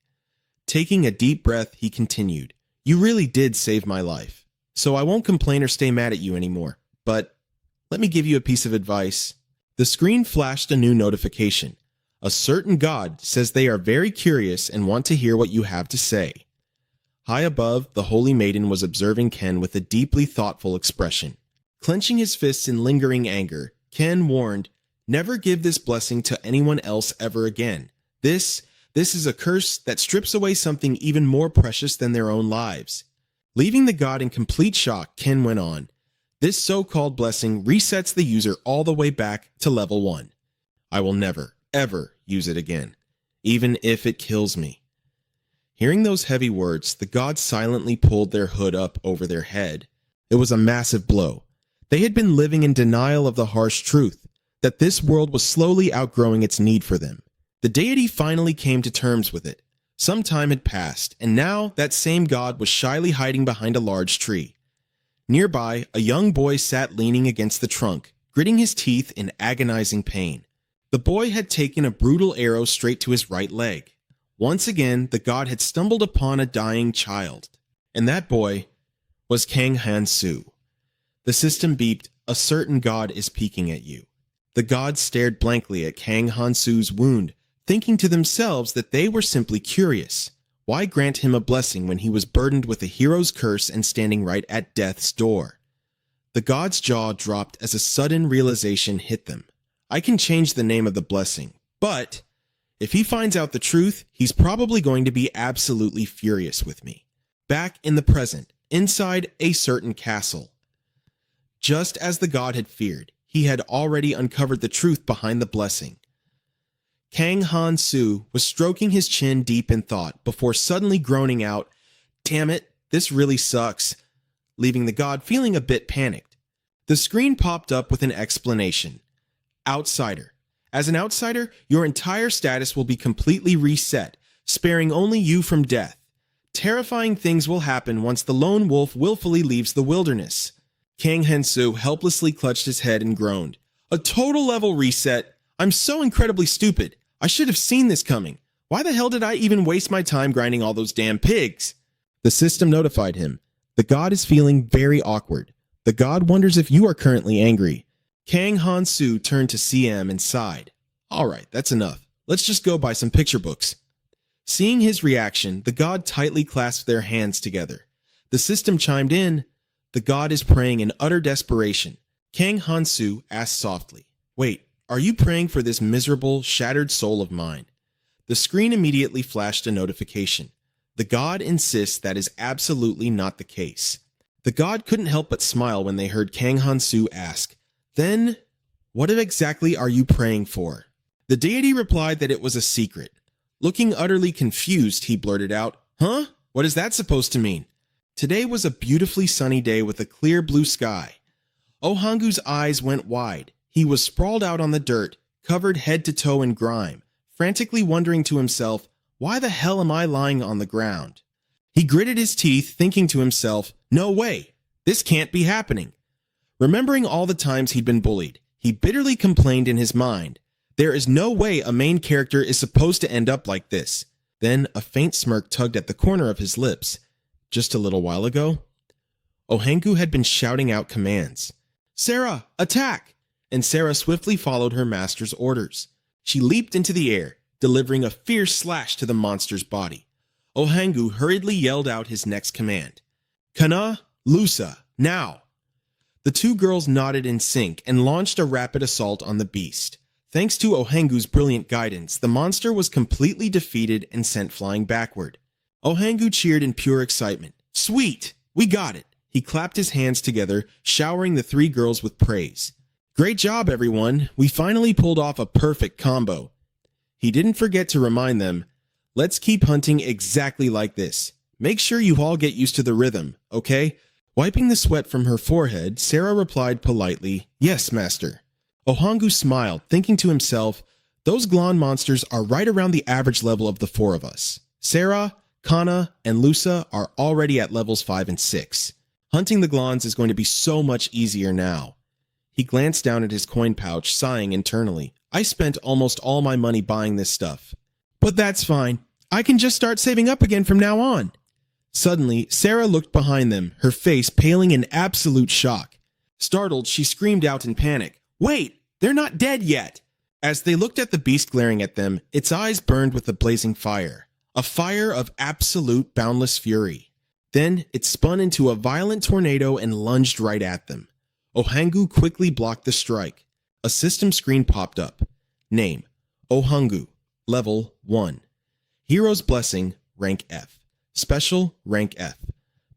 Taking a deep breath, he continued, "You really did save my life, so I won't complain or stay mad at you anymore, but Let me give you a piece of advice. The screen flashed a new notification. A certain god says they are very curious and want to hear what you have to say. High above, the holy maiden was observing Ken with a deeply thoughtful expression. Clenching his fists in lingering anger, Ken warned, "Never give this blessing to anyone else ever again. This is a curse that strips away something even more precious than their own lives." Leaving the god in complete shock, Ken went on, "This so-called blessing resets the user all the way back to level 1. I will never, ever use it again, even if it kills me." Hearing those heavy words, the gods silently pulled their hood up over their head. It was a massive blow. They had been living in denial of the harsh truth, that this world was slowly outgrowing its need for them. The deity finally came to terms with it. Some time had passed, and now that same god was shyly hiding behind a large tree. Nearby, a young boy sat leaning against the trunk, gritting his teeth in agonizing pain. The boy had taken a brutal arrow straight to his right leg. Once again, the god had stumbled upon a dying child. And that boy was Kang Han-soo. The system beeped, "A certain god is peeking at you." The gods stared blankly at Kang Han-soo's wound, thinking to themselves that they were simply curious. Why grant him a blessing when he was burdened with a hero's curse and standing right at death's door? The god's jaw dropped as a sudden realization hit them. I can change the name of the blessing, but if he finds out the truth, he's probably going to be absolutely furious with me. Back in the present, inside a certain castle. Just as the god had feared, he had already uncovered the truth behind the blessing. Kang Han-soo was stroking his chin deep in thought before suddenly groaning out, "Damn it, this really sucks," leaving the god feeling a bit panicked. The screen popped up with an explanation. Outsider. As an outsider, your entire status will be completely reset, sparing only you from death. Terrifying things will happen once the lone wolf willfully leaves the wilderness. Kang Han-soo helplessly clutched his head and groaned. "A total level reset? I'm so incredibly stupid. I should have seen this coming. Why the hell did I even waste my time grinding all those damn pigs?" The system notified him. The god is feeling very awkward. The god wonders if you are currently angry. Kang Han-soo turned to CM and sighed. "Alright, that's enough. Let's just go buy some picture books." Seeing his reaction, the god tightly clasped their hands together. The system chimed in. The god is praying in utter desperation. Kang Han-soo asked softly, "Wait, are you praying for this miserable, shattered soul of mine?" The screen immediately flashed a notification. The god insists that is absolutely not the case. The god couldn't help but smile when they heard Kang Han-soo ask, "Then, what exactly are you praying for?" The deity replied that it was a secret. Looking utterly confused, he blurted out, "Huh? What is that supposed to mean?" Today was a beautifully sunny day with a clear blue sky. Ohangu's eyes went wide. He was sprawled out on the dirt, covered head to toe in grime, frantically wondering to himself, "Why the hell am I lying on the ground?" He gritted his teeth, thinking to himself, "No way, this can't be happening." Remembering all the times he'd been bullied, he bitterly complained in his mind, "There is no way a main character is supposed to end up like this." Then a faint smirk tugged at the corner of his lips. Just a little while ago, Ohangu had been shouting out commands. "Sarah, attack!" And Sarah swiftly followed her master's orders. She leaped into the air, delivering a fierce slash to the monster's body. Ohangu hurriedly yelled out his next command. "Kana, Lusa, now!" The two girls nodded in sync and launched a rapid assault on the beast. Thanks to Ohangu's brilliant guidance, the monster was completely defeated and sent flying backward. Ohangu cheered in pure excitement. "Sweet! We got it!" He clapped his hands together, showering the three girls with praise. "Great job, everyone! We finally pulled off a perfect combo." He didn't forget to remind them, "Let's keep hunting exactly like this. Make sure you all get used to the rhythm, okay?" Wiping the sweat from her forehead, Sarah replied politely, "Yes, master." Ohangu smiled, thinking to himself, "Those Glon monsters are right around the average level of the four of us. Sarah, Kana, and Lusa are already at levels 5 and 6. Hunting the Glons is going to be so much easier now." He glanced down at his coin pouch, sighing internally. "I spent almost all my money buying this stuff. But that's fine. I can just start saving up again from now on." Suddenly, Sarah looked behind them, her face paling in absolute shock. Startled, she screamed out in panic, "Wait, they're not dead yet!" As they looked at the beast glaring at them, its eyes burned with a blazing fire, a fire of absolute boundless fury. Then it spun into a violent tornado and lunged right at them. Ohangu quickly blocked the strike. A system screen popped up. Name: Ohangu, Level 1. Hero's Blessing, Rank F. Special, Rank F.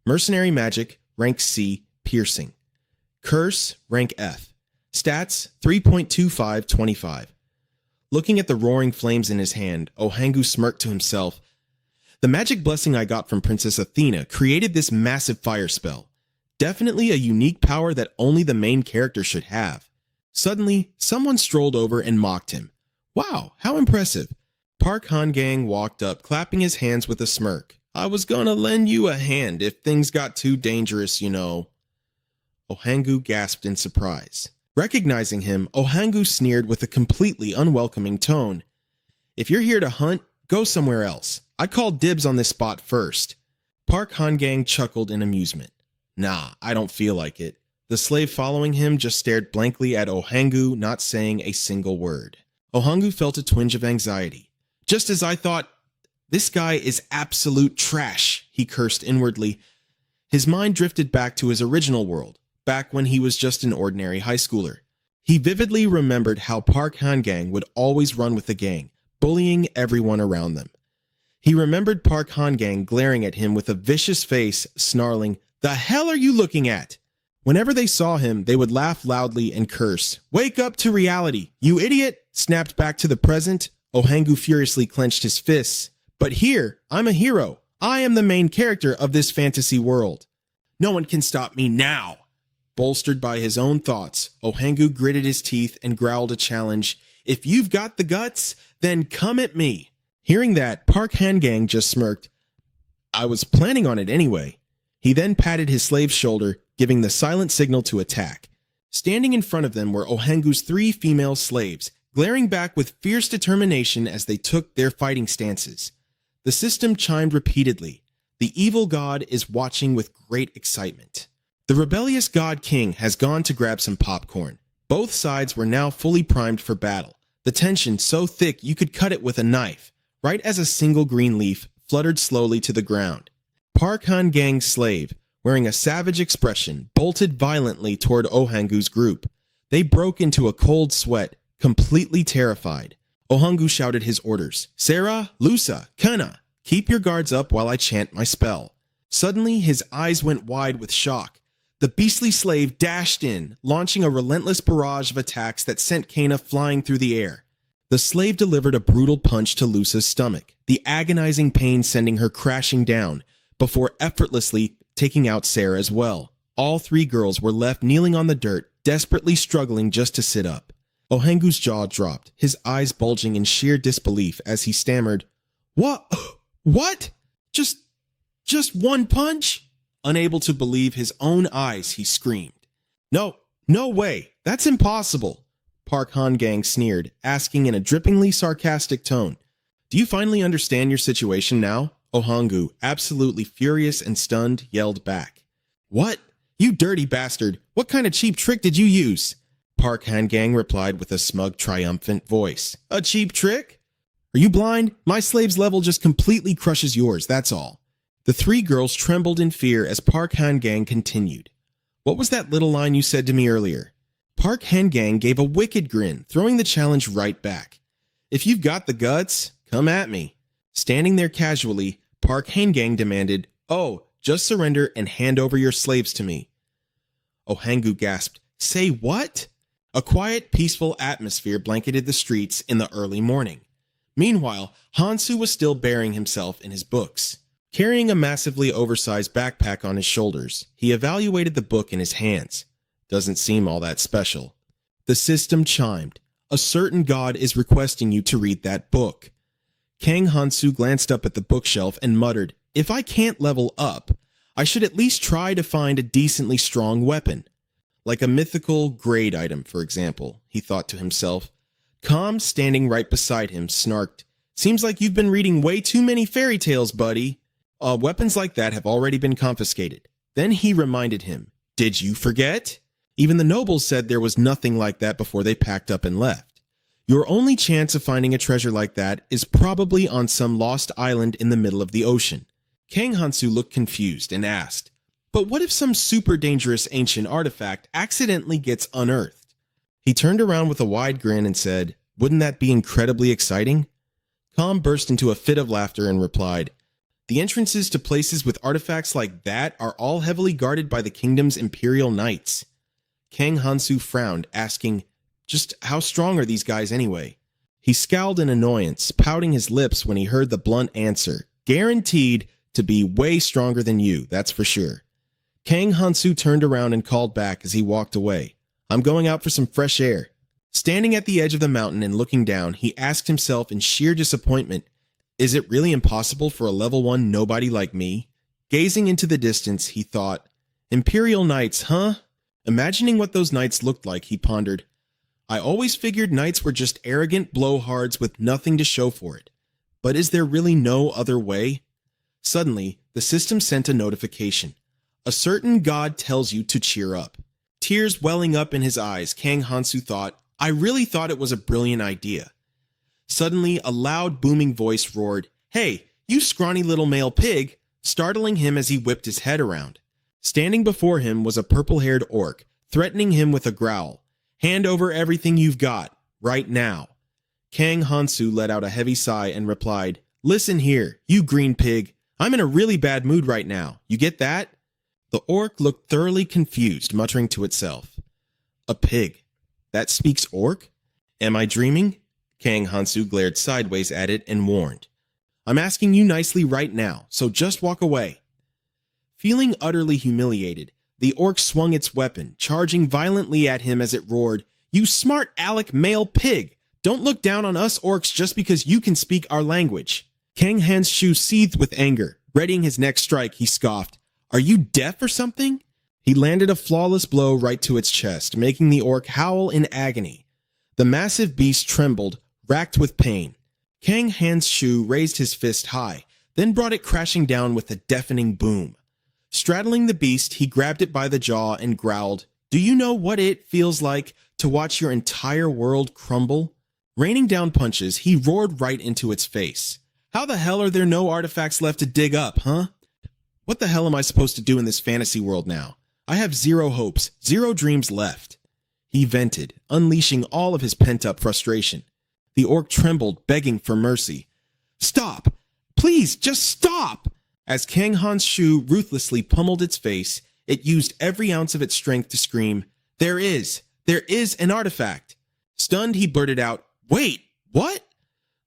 Mercenary Magic, Rank C, Piercing. Curse, Rank F. Stats, 3.2525. Looking at the roaring flames in his hand, Ohangu smirked to himself. The magic blessing I got from Princess Athena created this massive fire spell. Definitely a unique power that only the main character should have. Suddenly, someone strolled over and mocked him. Wow, how impressive. Park Han-gang walked up, clapping his hands with a smirk. I was gonna lend you a hand if things got too dangerous, you know. Ohangu gasped in surprise. Recognizing him, Ohangu sneered with a completely unwelcoming tone. If you're here to hunt, go somewhere else. I called dibs on this spot first. Park Han-gang chuckled in amusement. Nah, I don't feel like it. The slave following him just stared blankly at Ohangu, not saying a single word. Ohangu felt a twinge of anxiety. Just as I thought, this guy is absolute trash, he cursed inwardly. His mind drifted back to his original world, back when he was just an ordinary high schooler. He vividly remembered how Park Han-gang would always run with the gang, bullying everyone around them. He remembered Park Han-gang glaring at him with a vicious face, snarling, "The hell are you looking at?" Whenever they saw him, they would laugh loudly and curse. "Wake up to reality, you idiot!" Snapped back to the present, Ohangu furiously clenched his fists. But here, I'm a hero. I am the main character of this fantasy world. No one can stop me now. Bolstered by his own thoughts, Ohangu gritted his teeth and growled a challenge. If you've got the guts, then come at me. Hearing that, Park Han-gang just smirked. I was planning on it anyway. He then patted his slave's shoulder, giving the silent signal to attack. Standing in front of them were Ohangu's 3 female slaves, glaring back with fierce determination as they took their fighting stances. The system chimed repeatedly. The evil god is watching with great excitement. The rebellious god king has gone to grab some popcorn. Both sides were now fully primed for battle, the tension so thick you could cut it with a knife, right as a single green leaf fluttered slowly to the ground. Park Han-gang's slave, wearing a savage expression, bolted violently toward Ohangu's group. They broke into a cold sweat, completely terrified. Ohangu shouted his orders. Sarah, Lusa, Kana, keep your guards up while I chant my spell. Suddenly, his eyes went wide with shock. The beastly slave dashed in, launching a relentless barrage of attacks that sent Kana flying through the air. The slave delivered a brutal punch to Lusa's stomach, the agonizing pain sending her crashing down, before effortlessly taking out Sarah as well. All 3 girls were left kneeling on the dirt, desperately struggling just to sit up. Ohangu's jaw dropped, his eyes bulging in sheer disbelief as he stammered, What? What? Just one punch? Unable to believe his own eyes, he screamed. No way, that's impossible, Park Han-gang sneered, asking in a drippingly sarcastic tone. Do you finally understand your situation now? Ohangu, absolutely furious and stunned, yelled back. What? You dirty bastard, what kind of cheap trick did you use? Park Han-gang replied with a smug, triumphant voice. A cheap trick? Are you blind? My slave's level just completely crushes yours, that's all. The 3 girls trembled in fear as Park Han-gang continued. What was that little line you said to me earlier? Park Han-gang gave a wicked grin, throwing the challenge right back. If you've got the guts, come at me. Standing there casually, Park Han-gang demanded, Oh, just surrender and hand over your slaves to me. Ohangu gasped, Say what? A quiet, peaceful atmosphere blanketed the streets in the early morning. Meanwhile, Hansu was still burying himself in his books. Carrying a massively oversized backpack on his shoulders, he evaluated the book in his hands. Doesn't seem all that special. The system chimed. A certain god is requesting you to read that book. Kang Hansu glanced up at the bookshelf and muttered, If I can't level up, I should at least try to find a decently strong weapon. Like a mythical grade item, for example, he thought to himself. Calm, standing right beside him, snarked, Seems like you've been reading way too many fairy tales, buddy. Weapons like that have already been confiscated. Then he reminded him, Did you forget? Even the nobles said there was nothing like that before they packed up and left. Your only chance of finding a treasure like that is probably on some lost island in the middle of the ocean. Kang Hansu looked confused and asked, "But what if some super dangerous ancient artifact accidentally gets unearthed?" He turned around with a wide grin and said, "Wouldn't that be incredibly exciting?" Calm burst into a fit of laughter and replied, "The entrances to places with artifacts like that are all heavily guarded by the kingdom's imperial knights." Kang Hansu frowned, asking, "Just how strong are these guys anyway?" He scowled in annoyance, pouting his lips when he heard the blunt answer, "Guaranteed to be way stronger than you, that's for sure." Kang Hansu turned around and called back as he walked away, "I'm going out for some fresh air." Standing at the edge of the mountain and looking down, he asked himself in sheer disappointment, "Is it really impossible for a level 1 nobody like me?" Gazing into the distance, he thought, "Imperial Knights, huh?" Imagining what those knights looked like, he pondered, "I always figured knights were just arrogant blowhards with nothing to show for it. But is there really no other way?" Suddenly, the system sent a notification. "A certain god tells you to cheer up." Tears welling up in his eyes, Kang Hansu thought, "I really thought it was a brilliant idea." Suddenly, a loud, booming voice roared, "Hey, you scrawny little male pig," startling him as he whipped his head around. Standing before him was a purple-haired orc, threatening him with a growl. "Hand over everything you've got, right now." Kang Hansu let out a heavy sigh and replied, "Listen here, you green pig. I'm in a really bad mood right now. You get that?" The orc looked thoroughly confused, muttering to itself, "A pig? That speaks orc? Am I dreaming?" Kang Hansu glared sideways at it and warned, "I'm asking you nicely right now, so just walk away." Feeling utterly humiliated, the orc swung its weapon, charging violently at him as it roared, "You smart aleck male pig! Don't look down on us orcs just because you can speak our language." Kang Hansu seethed with anger. Readying his next strike, he scoffed, "Are you deaf or something?" He landed a flawless blow right to its chest, making the orc howl in agony. The massive beast trembled, racked with pain. Kang Hansu raised his fist high, then brought it crashing down with a deafening boom. Straddling the beast, he grabbed it by the jaw and growled, "Do you know what it feels like to watch your entire world crumble?" Raining down punches, he roared right into its face. "How the hell are there no artifacts left to dig up, huh? What the hell am I supposed to do in this fantasy world now? I have zero hopes, zero dreams left." He vented, unleashing all of his pent-up frustration. The orc trembled, begging for mercy. "Stop! Please, just stop!" As Kang Hansu ruthlessly pummeled its face, it used every ounce of its strength to scream, There is an artifact." Stunned, he blurted out, "Wait, what?"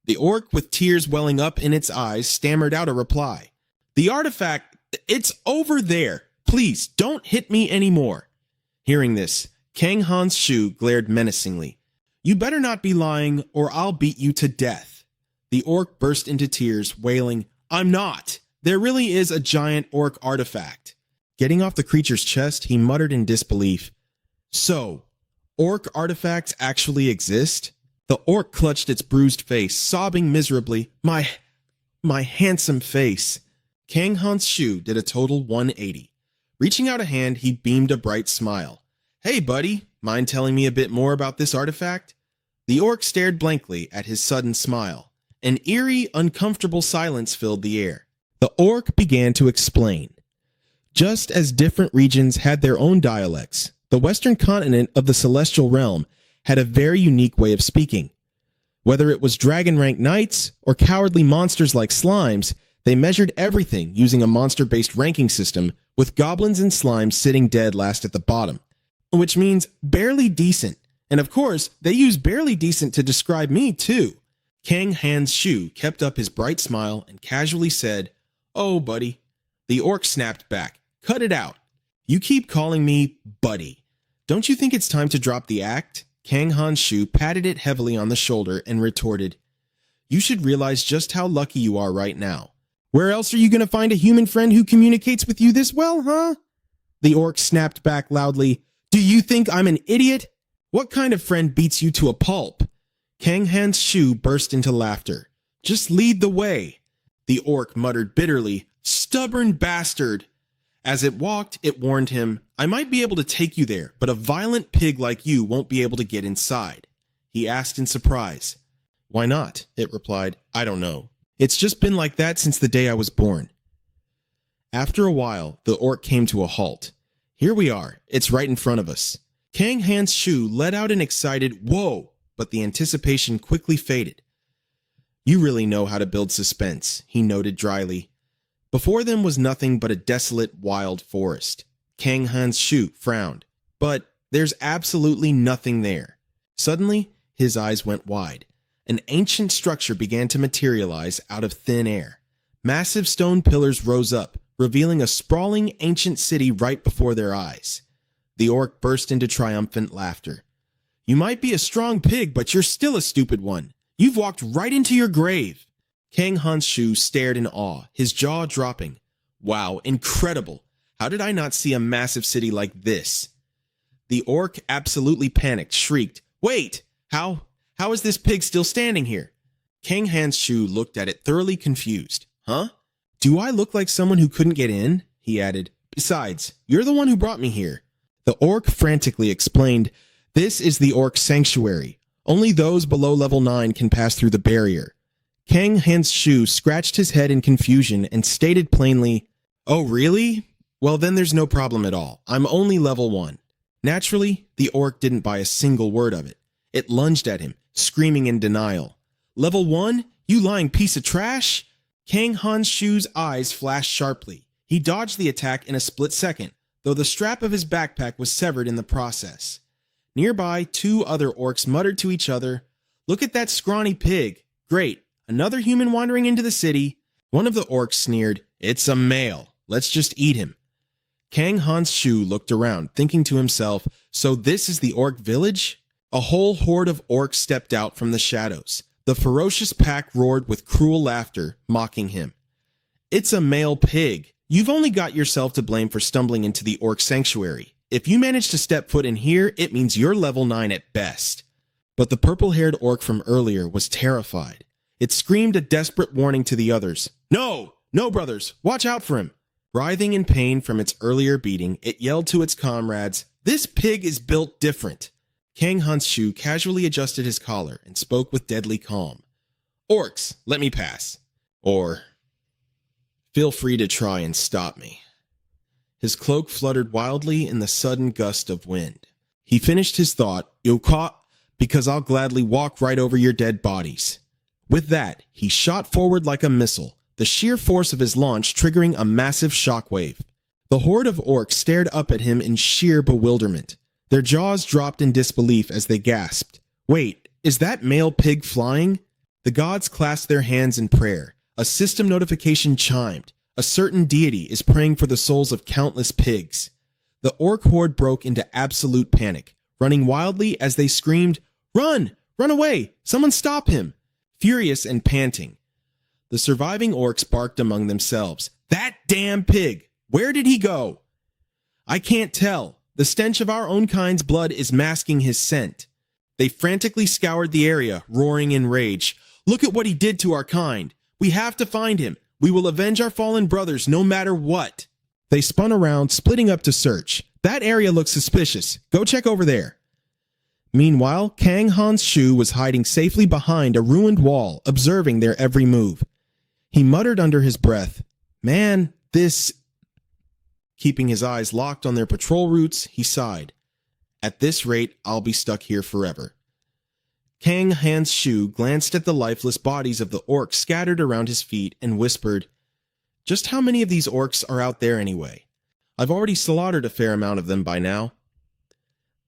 The orc, with tears welling up in its eyes, stammered out a reply. "The artifact, it's over there. Please, don't hit me anymore." Hearing this, Kang Hansu glared menacingly. "You better not be lying, or I'll beat you to death." The orc burst into tears, wailing, "I'm not. There really is a giant orc artifact." Getting off the creature's chest, he muttered in disbelief, "So, orc artifacts actually exist?" The orc clutched its bruised face, sobbing miserably, My handsome face." Kang Hansu did a total 180. Reaching out a hand, he beamed a bright smile. "Hey, buddy, mind telling me a bit more about this artifact?" The orc stared blankly at his sudden smile. An eerie, uncomfortable silence filled the air. The orc began to explain. Just as different regions had their own dialects, the western continent of the celestial realm had a very unique way of speaking. Whether it was dragon-rank knights or cowardly monsters like slimes, they measured everything using a monster-based ranking system, with goblins and slimes sitting dead last at the bottom, which means barely decent. And of course, they use barely decent to describe me too. Kang Hansu kept up his bright smile and casually said, "Oh, buddy." The orc snapped back, "Cut it out. You keep calling me buddy. Don't you think it's time to drop the act?" Kang Hansu patted it heavily on the shoulder and retorted, "You should realize just how lucky you are right now. Where else are you going to find a human friend who communicates with you this well, huh?" The orc snapped back loudly, "Do you think I'm an idiot? What kind of friend beats you to a pulp?" Kang Hansu burst into laughter. "Just lead the way." The orc muttered bitterly, "Stubborn bastard." As it walked, it warned him, "I might be able to take you there, but a violent pig like you won't be able to get inside." He asked in surprise. "Why not?" it replied. "I don't know. It's just been like that since the day I was born." After a while, the orc came to a halt. "Here we are. It's right in front of us." Kang Han's Shu let out an excited "whoa," but the anticipation quickly faded. "You really know how to build suspense," he noted dryly. Before them was nothing but a desolate, wild forest. Kang Han's Shu frowned. "But there's absolutely nothing there." Suddenly, his eyes went wide. An ancient structure began to materialize out of thin air. Massive stone pillars rose up, revealing a sprawling ancient city right before their eyes. The orc burst into triumphant laughter. "You might be a strong pig, but you're still a stupid one. You've walked right into your grave." Kang Han's Shu stared in awe, his jaw dropping. "Wow, incredible. How did I not see a massive city like this?" The orc absolutely panicked, shrieked, "Wait! How is this pig still standing here?" Kang Han's Shu looked at it thoroughly confused. "Huh? Do I look like someone who couldn't get in?" he added. "Besides, you're the one who brought me here." The orc frantically explained, "This is the orc sanctuary. Only those below level 9 can pass through the barrier." Kang Han's Shu scratched his head in confusion and stated plainly, "Oh, really? Well, then there's no problem at all. I'm only level 1. Naturally, the orc didn't buy a single word of it. It lunged at him, screaming in denial. "Level 1? You lying piece of trash?" Kang Han's Shu's eyes flashed sharply. He dodged the attack in a split second, though the strap of his backpack was severed in the process. Nearby, 2 other orcs muttered to each other, "Look at that scrawny pig. Great. Another human wandering into the city." One of the orcs sneered, "It's a male. Let's just eat him." Kang Han's Shu looked around, thinking to himself, "So this is the orc village?" A whole horde of orcs stepped out from the shadows. The ferocious pack roared with cruel laughter, mocking him. "It's a male pig. You've only got yourself to blame for stumbling into the orc sanctuary. If you manage to step foot in here, it means you're level 9 at best." But the purple-haired orc from earlier was terrified. It screamed a desperate warning to the others. "No! No, brothers! Watch out for him!" Writhing in pain from its earlier beating, it yelled to its comrades, "This pig is built different." Kang Han's Shu casually adjusted his collar and spoke with deadly calm. "Orcs, let me pass. Or, feel free to try and stop me." His cloak fluttered wildly in the sudden gust of wind. He finished his thought, "You'll caught, because I'll gladly walk right over your dead bodies." With that, he shot forward like a missile, the sheer force of his launch triggering a massive shockwave. The horde of orcs stared up at him in sheer bewilderment. Their jaws dropped in disbelief as they gasped. "Wait, is that male pig flying?" The gods clasped their hands in prayer. A system notification chimed. A certain deity is praying for the souls of countless pigs. The orc horde broke into absolute panic, running wildly as they screamed, "Run! Run away! Someone stop him!" Furious and panting, the surviving orcs barked among themselves, "That damn pig! Where did he go?" "I can't tell. The stench of our own kind's blood is masking his scent." They frantically scoured the area, roaring in rage. "Look at what he did to our kind. We have to find him. We will avenge our fallen brothers no matter what." They spun around, splitting up to search. "That area looks suspicious. Go check over there." Meanwhile, Kang Han's Shu was hiding safely behind a ruined wall, observing their every move. He muttered under his breath, "Man, this..." Keeping his eyes locked on their patrol routes, he sighed. "At this rate, I'll be stuck here forever." Kang Han's Shu glanced at the lifeless bodies of the orcs scattered around his feet and whispered, "Just how many of these orcs are out there anyway? I've already slaughtered a fair amount of them by now."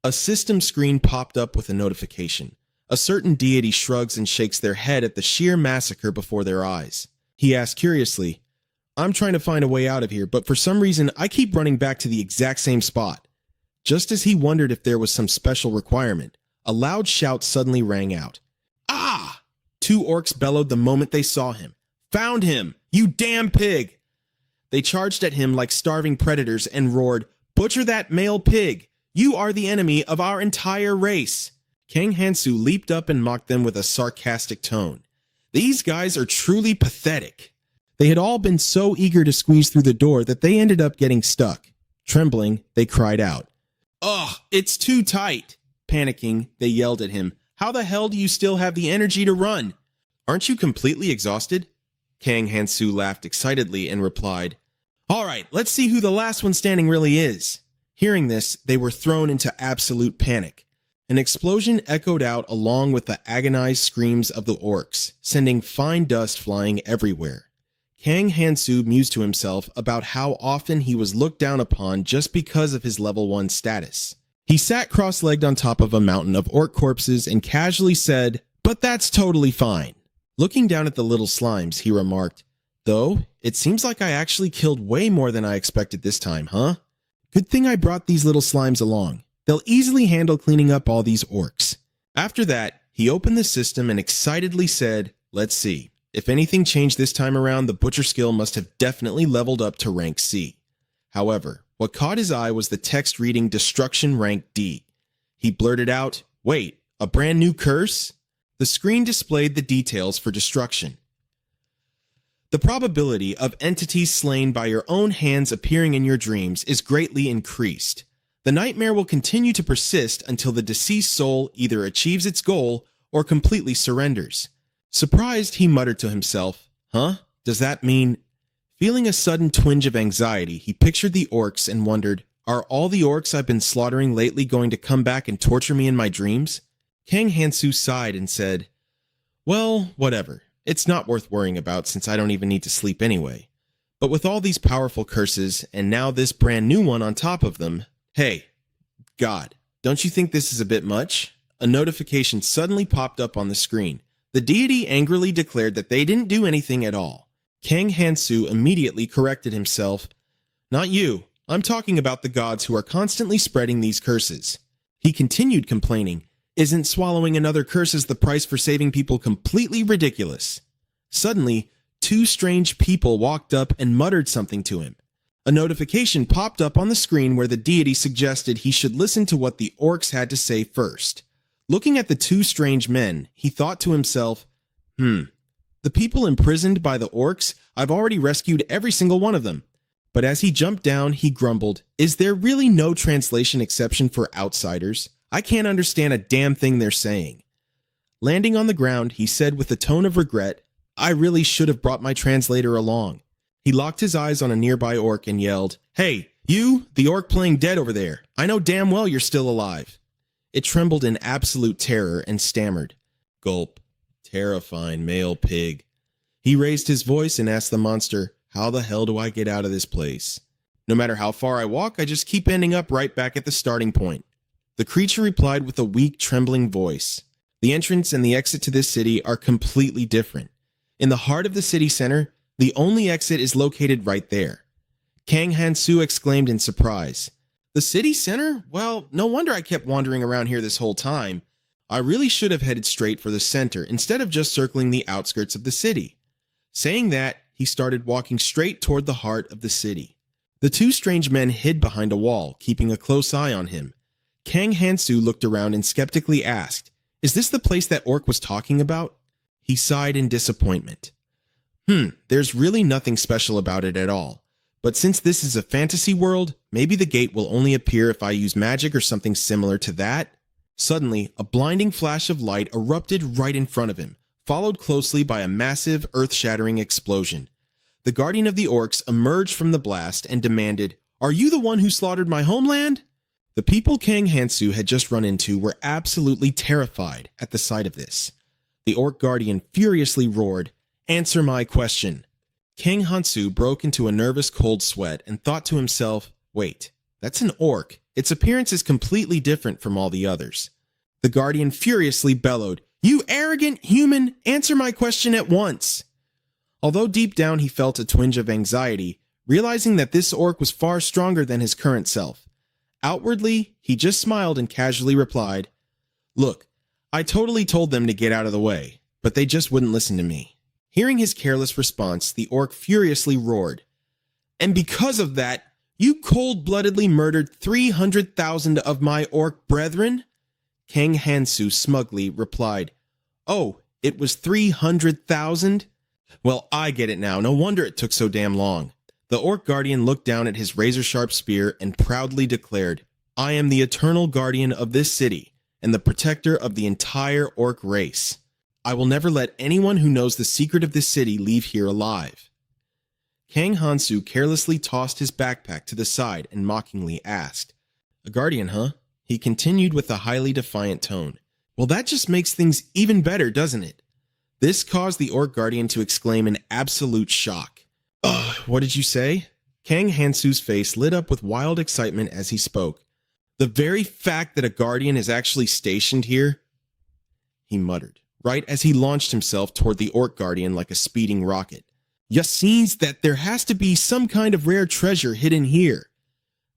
A system screen popped up with a notification. A certain deity shrugs and shakes their head at the sheer massacre before their eyes. He asked curiously, "I'm trying to find a way out of here, but for some reason I keep running back to the exact same spot." Just as he wondered if there was some special requirement, a loud shout suddenly rang out. "Ah!" 2 orcs bellowed the moment they saw him. "Found him! You damn pig!" They charged at him like starving predators and roared, "Butcher that male pig! You are the enemy of our entire race!" Kang Hansu leaped up and mocked them with a sarcastic tone. "These guys are truly pathetic." They had all been so eager to squeeze through the door that they ended up getting stuck. Trembling, they cried out, "Ugh, it's too tight!" Panicking, they yelled at him, "How the hell do you still have the energy to run? Aren't you completely exhausted?" Kang Han-soo laughed excitedly and replied, "All right, let's see who the last one standing really is." Hearing this, they were thrown into absolute panic. An explosion echoed out along with the agonized screams of the orcs, sending fine dust flying everywhere. Kang Han-soo mused to himself about how often he was looked down upon just because of his level 1 status. He sat cross-legged on top of a mountain of orc corpses and casually said, "But that's totally fine." Looking down at the little slimes, he remarked, "Though, it seems like I actually killed way more than I expected this time, huh? Good thing I brought these little slimes along. They'll easily handle cleaning up all these orcs." After that, he opened the system and excitedly said, "Let's see. If anything changed this time around, the butcher skill must have definitely leveled up to rank C." However, what caught his eye was the text reading Destruction rank D. He blurted out, "Wait, a brand new curse?" The screen displayed the details for destruction. The probability of entities slain by your own hands appearing in your dreams is greatly increased. The nightmare will continue to persist until the deceased soul either achieves its goal or completely surrenders. Surprised, he muttered to himself, "Huh? Does that mean—" Feeling a sudden twinge of anxiety, he pictured the orcs and wondered, "Are all the orcs I've been slaughtering lately going to come back and torture me in my dreams?" Kang Han-soo sighed and said, "Well, whatever. It's not worth worrying about since I don't even need to sleep anyway. But with all these powerful curses, and now this brand new one on top of them, hey, God, don't you think this is a bit much?" A notification suddenly popped up on the screen. The deity angrily declared that they didn't do anything at all. Kang Han-soo immediately corrected himself. "Not you. I'm talking about the gods who are constantly spreading these curses." He continued complaining, "Isn't swallowing another curse as the price for saving people completely ridiculous?" Suddenly, two strange people walked up and muttered something to him. A notification popped up on the screen where the deity suggested he should listen to what the orcs had to say first. Looking at the two strange men, he thought to himself, the people imprisoned by the orcs, I've already rescued every single one of them. But as he jumped down, he grumbled, "Is there really no translation exception for outsiders? I can't understand a damn thing they're saying." Landing on the ground, he said with a tone of regret, "I really should have brought my translator along." He locked his eyes on a nearby orc and yelled, "Hey, you, the orc playing dead over there, I know damn well you're still alive." It trembled in absolute terror and stammered, "Gulp, terrifying male pig." He raised his voice and asked the monster, "How the hell do I get out of this place? No matter how far I walk, I just keep ending up right back at the starting point." The creature replied with a weak, trembling voice, "The entrance and the exit to this city are completely different. In the heart of the city center, the only exit is located right there." Kang Han-soo exclaimed in surprise, "The city center? Well, no wonder I kept wandering around here this whole time. I really should have headed straight for the center instead of just circling the outskirts of the city." Saying that, he started walking straight toward the heart of the city. The two strange men hid behind a wall, keeping a close eye on him. Kang Han-soo looked around and skeptically asked, "Is this the place that orc was talking about?" He sighed in disappointment. There's really nothing special about it at all. But since this is a fantasy world, maybe the gate will only appear if I use magic or something similar to that." Suddenly, a blinding flash of light erupted right in front of him, followed closely by a massive, earth-shattering explosion. The guardian of the orcs emerged from the blast and demanded, "Are you the one who slaughtered my homeland?" The people Kang Han-soo had just run into were absolutely terrified at the sight of this. The orc guardian furiously roared, "Answer my question." Kang Han-soo broke into a nervous cold sweat and thought to himself, "Wait, that's an orc. Its appearance is completely different from all the others." The guardian furiously bellowed, "You arrogant human, answer my question at once." Although deep down he felt a twinge of anxiety, realizing that this orc was far stronger than his current self. Outwardly, he just smiled and casually replied, "Look, I totally told them to get out of the way, but they just wouldn't listen to me." Hearing his careless response, the orc furiously roared, "And because of that, you cold-bloodedly murdered 300,000 of my orc brethren?" Kang Han-soo smugly replied, "Oh, it was 300,000? Well, I get it now. No wonder it took so damn long. The Orc Guardian looked down at his razor-sharp spear and proudly declared, I am the eternal guardian of this city and the protector of the entire Orc race. I will never let anyone who knows the secret of this city leave here alive. Kang Hansu carelessly tossed his backpack to the side and mockingly asked, A guardian, huh? He continued with a highly defiant tone. Well, that just makes things even better, doesn't it? This caused the Orc Guardian to exclaim in absolute shock. Ugh, what did you say? Kang Hansu's face lit up with wild excitement as he spoke. The very fact that a guardian is actually stationed here? He muttered, right as he launched himself toward the Orc Guardian like a speeding rocket. Ya seems that there has to be some kind of rare treasure hidden here.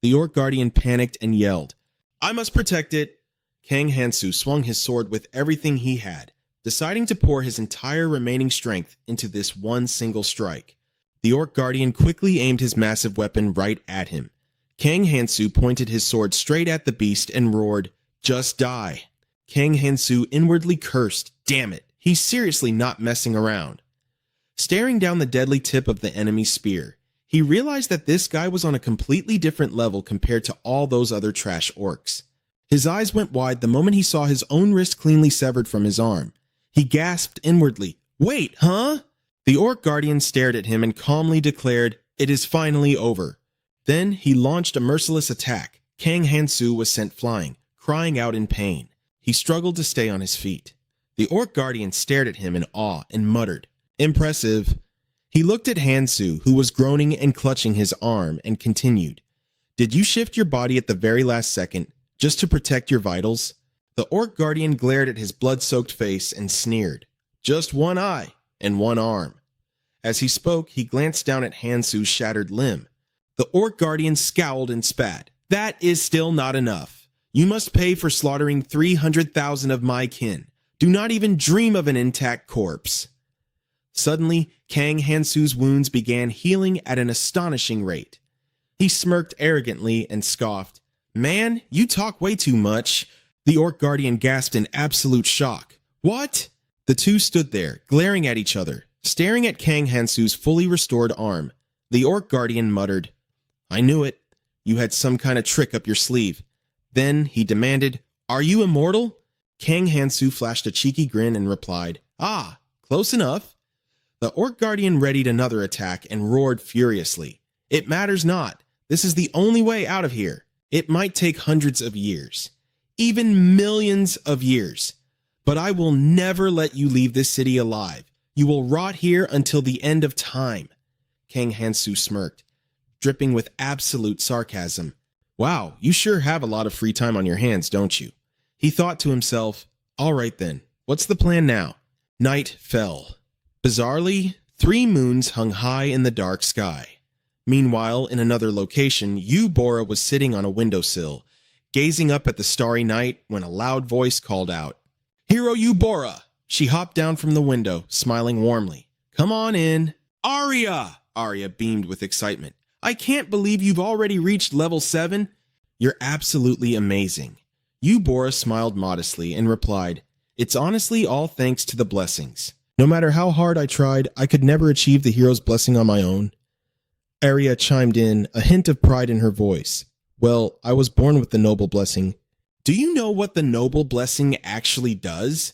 The Orc Guardian panicked and yelled, I must protect it. Kang Hansu swung his sword with everything he had, deciding to pour his entire remaining strength into this one single strike. The Orc Guardian quickly aimed his massive weapon right at him. Kang Hansu pointed his sword straight at the beast and roared, Just die. Kang Hansu inwardly cursed, Damn it, he's seriously not messing around. Staring down the deadly tip of the enemy's spear, he realized that this guy was on a completely different level compared to all those other trash orcs. His eyes went wide the moment he saw his own wrist cleanly severed from his arm. He gasped inwardly, Wait, huh? The Orc Guardian stared at him and calmly declared, It is finally over. Then he launched a merciless attack. Kang Hansu was sent flying, crying out in pain. He struggled to stay on his feet. The Orc Guardian stared at him in awe and muttered, Impressive. He looked at Hansu, who was groaning and clutching his arm, and continued, Did you shift your body at the very last second, just to protect your vitals? The Orc Guardian glared at his blood-soaked face and sneered, Just one eye and one arm. As he spoke, he glanced down at Hansu's shattered limb. The Orc Guardian scowled and spat. That is still not enough. You must pay for slaughtering 300,000 of my kin. Do not even dream of an intact corpse. Suddenly, Kang Hansu's wounds began healing at an astonishing rate. He smirked arrogantly and scoffed. Man, you talk way too much. The Orc Guardian gasped in absolute shock. What? The two stood there, glaring at each other, staring at Kang Hansu's fully restored arm. The Orc Guardian muttered, I knew it. You had some kind of trick up your sleeve. Then he demanded, Are you immortal? Kang Hansu flashed a cheeky grin and replied, Ah, close enough. The Orc Guardian readied another attack and roared furiously. It matters not. This is the only way out of here. It might take hundreds of years, even millions of years. But I will never let you leave this city alive. You will rot here until the end of time. Kang Hansu smirked, dripping with absolute sarcasm. Wow, you sure have a lot of free time on your hands, don't you? He thought to himself, All right then, what's the plan now? Night fell. Bizarrely, 3 moons hung high in the dark sky. Meanwhile, in another location, Bora was sitting on a windowsill, gazing up at the starry night when a loud voice called out, Hero Bora! She hopped down from the window, smiling warmly. Come on in. Arya! Arya beamed with excitement. I can't believe you've already reached level 7. You're absolutely amazing. Bora smiled modestly and replied, It's honestly all thanks to the blessings. No matter how hard I tried, I could never achieve the hero's blessing on my own. Arya chimed in, a hint of pride in her voice. Well, I was born with the noble blessing. Do you know what the noble blessing actually does?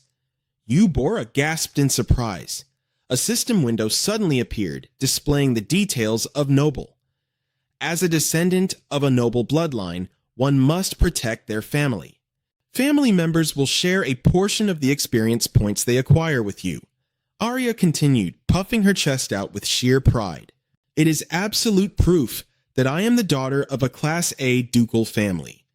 Bora gasped in surprise. A system window suddenly appeared, displaying the details of noble. As a descendant of a noble bloodline, one must protect their family. Family members will share a portion of the experience points they acquire with you. Arya continued, puffing her chest out with sheer pride. It is absolute proof that I am the daughter of a Class A ducal family.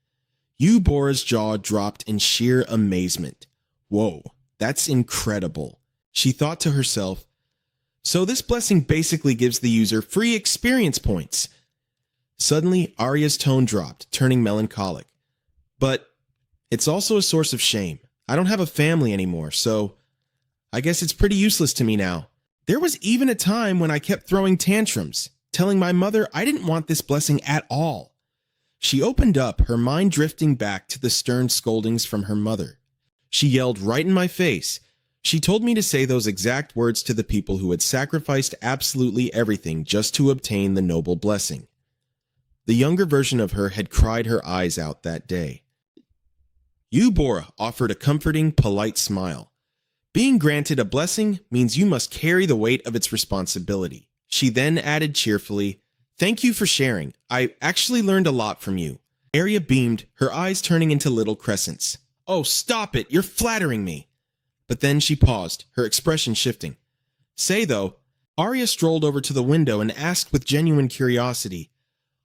Bora's jaw dropped in sheer amazement. Whoa, that's incredible. She thought to herself, so this blessing basically gives the user free experience points. Suddenly, Arya's tone dropped, turning melancholic. But it's also a source of shame. I don't have a family anymore, so I guess it's pretty useless to me now. There was even a time when I kept throwing tantrums, telling my mother I didn't want this blessing at all. She opened up, her mind drifting back to the stern scoldings from her mother. She yelled right in my face. She told me to say those exact words to the people who had sacrificed absolutely everything just to obtain the noble blessing. The younger version of her had cried her eyes out that day. Eubora offered a comforting, polite smile. Being granted a blessing means you must carry the weight of its responsibility. She then added cheerfully, "Thank you for sharing. I actually learned a lot from you." Arya beamed, her eyes turning into little crescents. "Oh, stop it! You're flattering me!" But then she paused, her expression shifting. Say, though, Arya strolled over to the window and asked with genuine curiosity,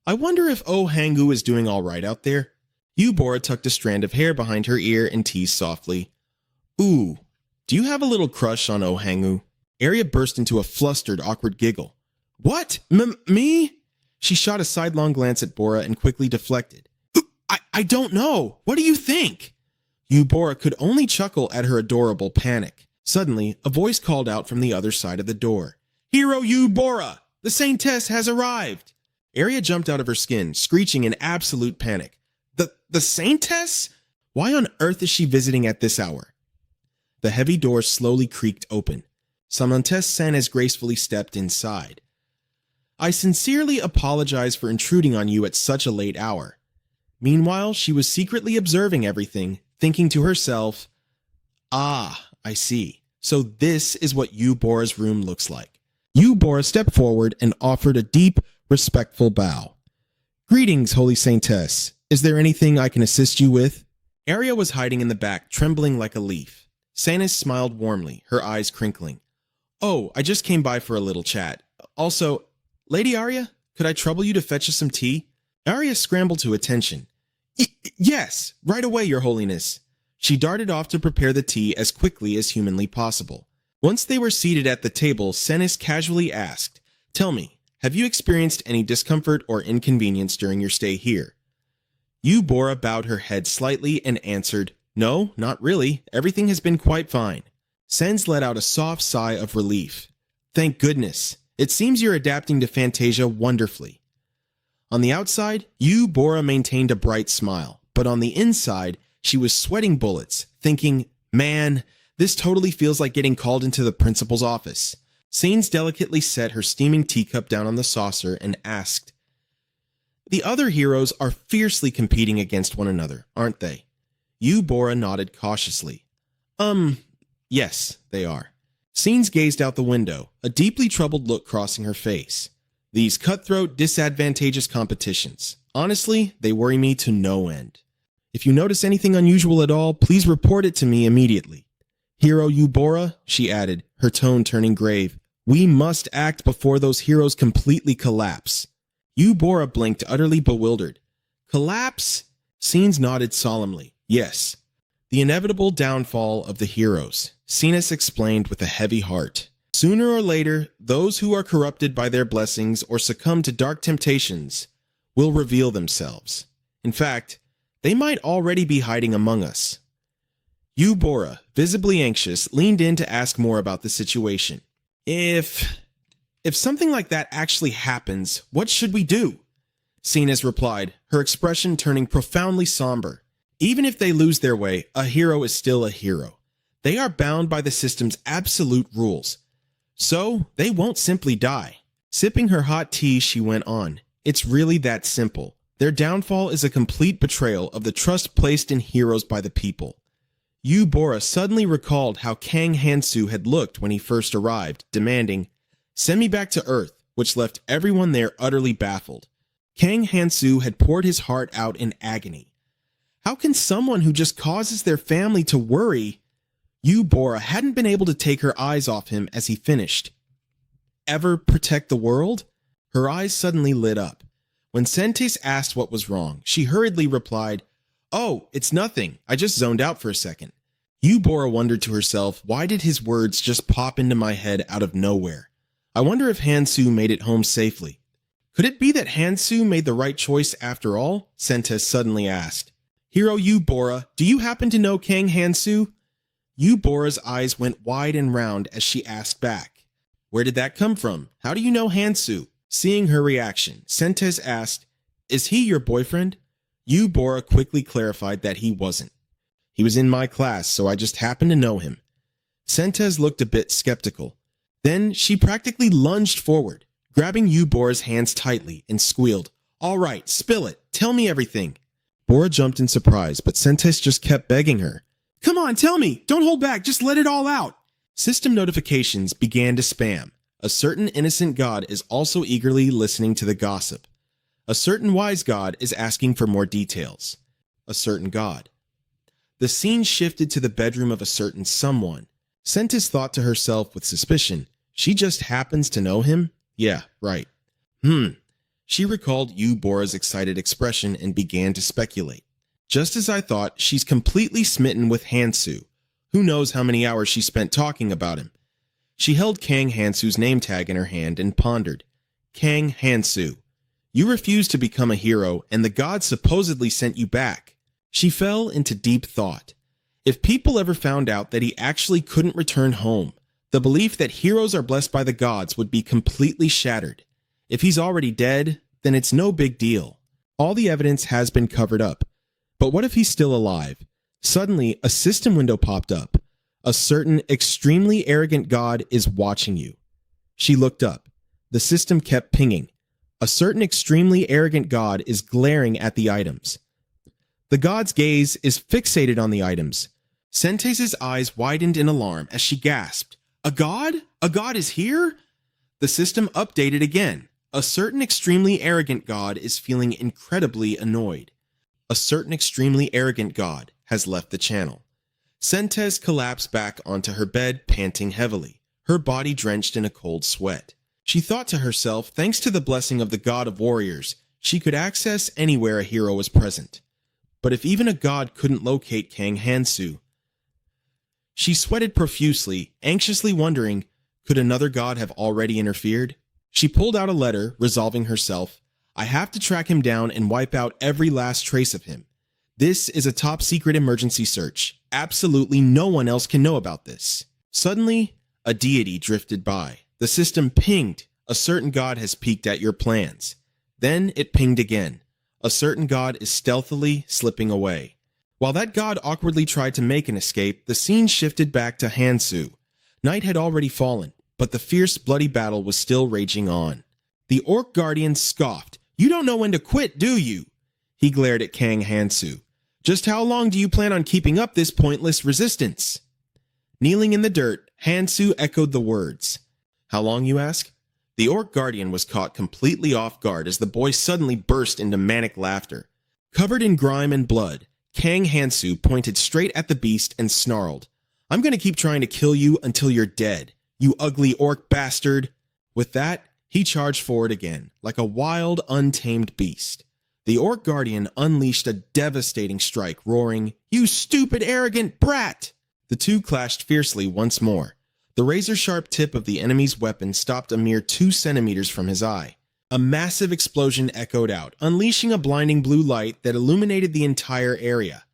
"I wonder if Oh Hangu is doing all right out there?" Eubora tucked a strand of hair behind her ear and teased softly, "Ooh, do you have a little crush on Oh Hangu?" Arya burst into a flustered, awkward giggle. "What? Me?" She shot a sidelong glance at Bora and quickly deflected. I don't know. What do you think?" Eubora could only chuckle at her adorable panic. Suddenly, a voice called out from the other side of the door. "Hero Eubora! The Saintess has arrived!" Arya jumped out of her skin, screeching in absolute panic. The Saintess? Why on earth is she visiting at this hour? The heavy door slowly creaked open. Samantess Sanes gracefully stepped inside. "I sincerely apologize for intruding on you at such a late hour." Meanwhile, she was secretly observing everything, thinking to herself, "Ah, I see. So this is what Eubora's room looks like." Eubora stepped forward and offered a deep, respectful bow. "Greetings, Holy Saintess. Is there anything I can assist you with?" Arya was hiding in the back, trembling like a leaf. Sanis smiled warmly, her eyes crinkling. "Oh, I just came by for a little chat. Also, Lady Arya, could I trouble you to fetch us some tea?" Arya scrambled to attention. Yes, right away, Your Holiness." She darted off to prepare the tea as quickly as humanly possible. Once they were seated at the table, Senis casually asked, "Tell me, have you experienced any discomfort or inconvenience during your stay here?" Eubora bowed her head slightly and answered, "No, not really. Everything has been quite fine." Sens let out a soft sigh of relief. "Thank goodness. It seems you're adapting to Fantasia wonderfully." On the outside, Eubora maintained a bright smile, but on the inside, she was sweating bullets, thinking, "Man, this totally feels like getting called into the principal's office." Sanes delicately set her steaming teacup down on the saucer and asked, "The other heroes are fiercely competing against one another, aren't they?" Eubora nodded cautiously. Yes, they are." Sanes gazed out the window, a deeply troubled look crossing her face. "These cutthroat, disadvantageous competitions. Honestly, they worry me to no end. If you notice anything unusual at all, please report it to me immediately. Hero Eubora," she added, her tone turning grave, "we must act before those heroes completely collapse." Eubora blinked, utterly bewildered. "Collapse?" Sanes nodded solemnly. "Yes. The inevitable downfall of the heroes," Cenas explained with a heavy heart. "Sooner or later, those who are corrupted by their blessings or succumb to dark temptations will reveal themselves. In fact, they might already be hiding among us." Eubora, visibly anxious, leaned in to ask more about the situation. If something like that actually happens, what should we do?" Cenas replied, her expression turning profoundly somber. "Even if they lose their way, a hero is still a hero. They are bound by the system's absolute rules. So, they won't simply die." Sipping her hot tea, she went on, "It's really that simple. Their downfall is a complete betrayal of the trust placed in heroes by the people." Eubora suddenly recalled how Kang Hansu had looked when he first arrived, demanding, "Send me back to Earth," which left everyone there utterly baffled. Kang Hansu had poured his heart out in agony. How can someone who just causes their family to worry? Eubora hadn't been able to take her eyes off him as he finished. "Ever protect the world?" Her eyes suddenly lit up. When Sentis asked what was wrong, she hurriedly replied, "Oh, it's nothing. I just zoned out for a second." Eubora wondered to herself, why did his words just pop into my head out of nowhere? I wonder if Hansu made it home safely. Could it be that Hansu made the right choice after all? Sentis suddenly asked. "Hero Eubora, do you happen to know Kang Hansu?" Eubora's eyes went wide and round as she asked back, "Where did that come from? How do you know Hansu?" Seeing her reaction, Sentes asked, "Is he your boyfriend?" Eubora quickly clarified that he wasn't. "He was in my class, so I just happened to know him." Sentes looked a bit skeptical. Then she practically lunged forward, grabbing Bora's hands tightly, and squealed, "All right, spill it. Tell me everything." Bora jumped in surprise, but Sentes just kept begging her. "Come on, tell me. Don't hold back. Just let it all out." System notifications began to spam. A certain innocent god is also eagerly listening to the gossip. A certain wise god is asking for more details. A certain god. The scene shifted to the bedroom of a certain someone. Sentes thought to herself with suspicion, she just happens to know him? Yeah, right. She recalled Bora's excited expression and began to speculate. Just as I thought, she's completely smitten with Hansu. Who knows how many hours she spent talking about him. She held Kang Hansu's name tag in her hand and pondered. Kang Hansu. You refused to become a hero, and the gods supposedly sent you back. She fell into deep thought. If people ever found out that he actually couldn't return home, the belief that heroes are blessed by the gods would be completely shattered. If he's already dead, then it's no big deal. All the evidence has been covered up. But what if he's still alive? Suddenly, a system window popped up. A certain extremely arrogant god is watching you. She looked up. The system kept pinging. A certain extremely arrogant god is glaring at the items. The god's gaze is fixated on the items. Sentes' eyes widened in alarm as she gasped. A god? A god is here? The system updated again. A certain extremely arrogant god is feeling incredibly annoyed. A certain extremely arrogant god has left the channel. Sentes collapsed back onto her bed, panting heavily, her body drenched in a cold sweat. She thought to herself, thanks to the blessing of the god of warriors, she could access anywhere a hero was present. But if even a god couldn't locate Kang Hansu, she sweated profusely, anxiously wondering, could another god have already interfered? She pulled out a letter, resolving herself, I have to track him down and wipe out every last trace of him. This is a top-secret emergency search. Absolutely no one else can know about this. Suddenly, a deity drifted by. The system pinged. A certain god has peeked at your plans. Then it pinged again. A certain god is stealthily slipping away. While that god awkwardly tried to make an escape, the scene shifted back to Hansu. Night had already fallen, but the fierce, bloody battle was still raging on. The Orc Guardian scoffed. You don't know when to quit, do you? He glared at Kang Hansu. Just how long do you plan on keeping up this pointless resistance? Kneeling in the dirt, Hansu echoed the words. How long, you ask? The Orc Guardian was caught completely off guard as the boy suddenly burst into manic laughter. Covered in grime and blood, Kang Hansu pointed straight at the beast and snarled, I'm going to keep trying to kill you until you're dead, you ugly orc bastard. With that, he charged forward again, like a wild, untamed beast. The Orc Guardian unleashed a devastating strike, roaring, You stupid, arrogant brat! The two clashed fiercely once more. The razor-sharp tip of the enemy's weapon stopped a mere 2 centimeters from his eye. A massive explosion echoed out, unleashing a blinding blue light that illuminated the entire area.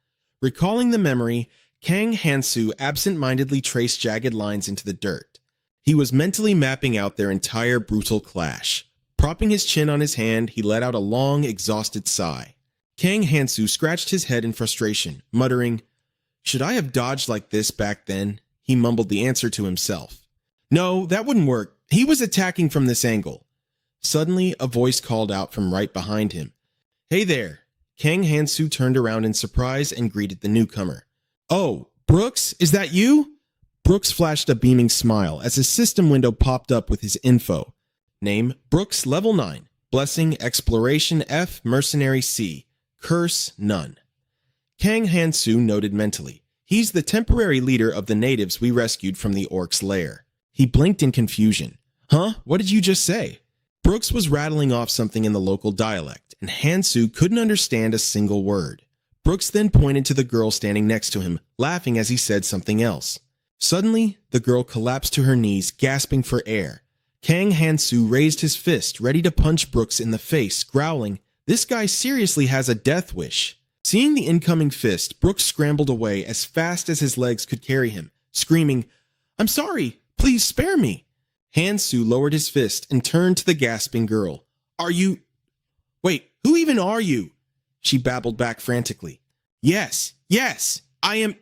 Recalling the memory, Kang Hansu absent-mindedly traced jagged lines into the dirt. He was mentally mapping out their entire brutal clash. Propping his chin on his hand, he let out a long, exhausted sigh. Kang Hansu scratched his head in frustration, muttering, Should I have dodged like this back then? He mumbled the answer to himself. No, that wouldn't work. He was attacking from this angle. Suddenly, a voice called out from right behind him. Hey there. Kang Hansu turned around in surprise and greeted the newcomer. Oh, Brooks, is that you? Brooks flashed a beaming smile as his system window popped up with his info. Name, Brooks Level 9. Blessing, Exploration F, Mercenary C. Curse, none. Kang Hansu noted mentally. He's the temporary leader of the natives we rescued from the orc's lair. He blinked in confusion. Huh? What did you just say? Brooks was rattling off something in the local dialect, and Hansu couldn't understand a single word. Brooks then pointed to the girl standing next to him, laughing as he said something else. Suddenly, the girl collapsed to her knees, gasping for air. Kang Hansu raised his fist, ready to punch Brooks in the face, growling, This guy seriously has a death wish. Seeing the incoming fist, Brooks scrambled away as fast as his legs could carry him, screaming, I'm sorry, please spare me. Hansu lowered his fist and turned to the gasping girl. Are you... Wait, who even are you? She babbled back frantically. Yes, I am...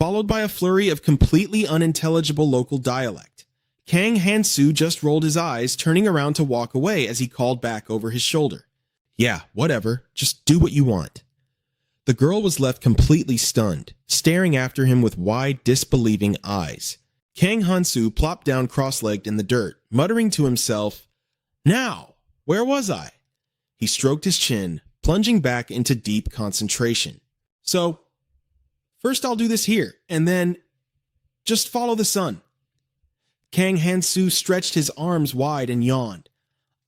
followed by a flurry of completely unintelligible local dialect. Kang Han-soo just rolled his eyes, turning around to walk away as he called back over his shoulder. Yeah, whatever. Just do what you want. The girl was left completely stunned, staring after him with wide, disbelieving eyes. Kang Han-soo plopped down cross-legged in the dirt, muttering to himself, "Now, where was I?" He stroked his chin, plunging back into deep concentration. So, first I'll do this here, and then just follow the sun. Kang Han-soo stretched his arms wide and yawned.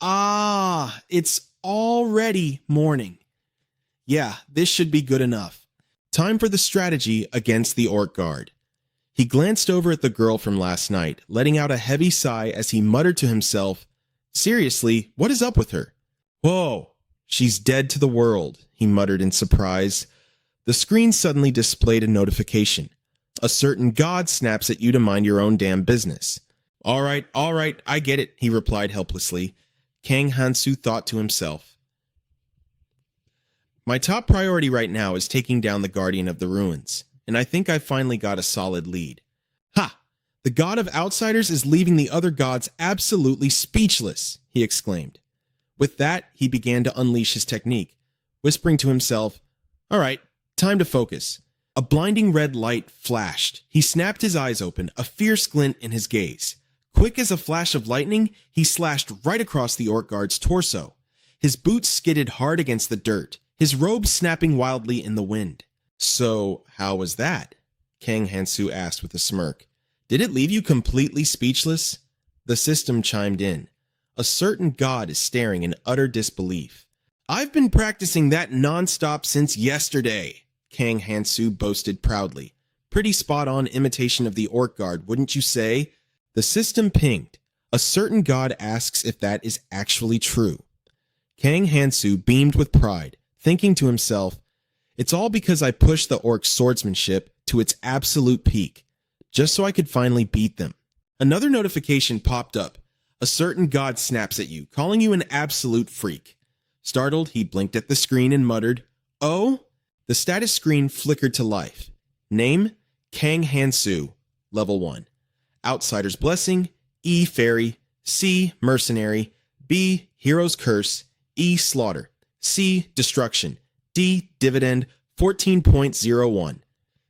Ah, it's already morning. Yeah, this should be good enough. Time for the strategy against the Orc Guard. He glanced over at the girl from last night, letting out a heavy sigh as he muttered to himself, "Seriously, what is up with her?" "Whoa, she's dead to the world," he muttered in surprise. The screen suddenly displayed a notification. A certain god snaps at you to mind your own damn business. All right, I get it, he replied helplessly. Kang Han-soo thought to himself. My top priority right now is taking down the Guardian of the Ruins, and I think I finally got a solid lead. Ha! The god of outsiders is leaving the other gods absolutely speechless, he exclaimed. With that, he began to unleash his technique, whispering to himself, all right, time to focus. A blinding red light flashed. He snapped his eyes open, a fierce glint in his gaze. Quick as a flash of lightning, he slashed right across the Orc Guard's torso. His boots skidded hard against the dirt, his robe snapping wildly in the wind. So, how was that? Kang Han-soo asked with a smirk. Did it leave you completely speechless? The system chimed in. A certain god is staring in utter disbelief. I've been practicing that nonstop since yesterday, Kang Han-soo boasted proudly. Pretty spot-on imitation of the Orc Guard, wouldn't you say? The system pinged. A certain god asks if that is actually true. Kang Han-soo beamed with pride, thinking to himself, it's all because I pushed the orc's swordsmanship to its absolute peak, just so I could finally beat them. Another notification popped up. A certain god snaps at you, calling you an absolute freak. Startled, he blinked at the screen and muttered, "Oh?" The status screen flickered to life. Name, Kang Han-soo, level 1. Outsider's Blessing, E. Fairy, C. Mercenary, B. Hero's Curse, E. Slaughter, C. Destruction, D. Dividend, 14.01.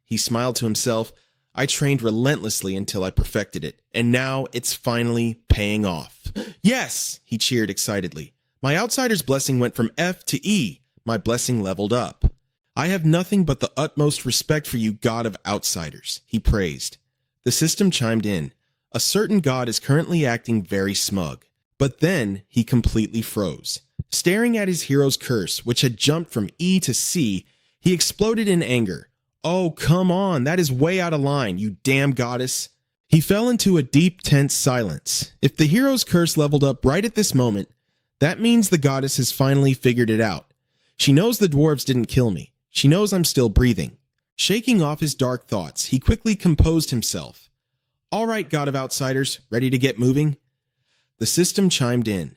He smiled to himself. I trained relentlessly until I perfected it, and now it's finally paying off. Yes, he cheered excitedly. My Outsider's Blessing went from F to E. My blessing leveled up. I have nothing but the utmost respect for you, God of Outsiders, he praised. The system chimed in. A certain god is currently acting very smug. But then he completely froze. Staring at his hero's curse, which had jumped from E to C, he exploded in anger. Oh, come on, that is way out of line, you damn goddess. He fell into a deep, tense silence. If the hero's curse leveled up right at this moment, that means the goddess has finally figured it out. She knows the dwarves didn't kill me. She knows I'm still breathing. Shaking off his dark thoughts, he quickly composed himself. All right, God of Outsiders, ready to get moving? The system chimed in.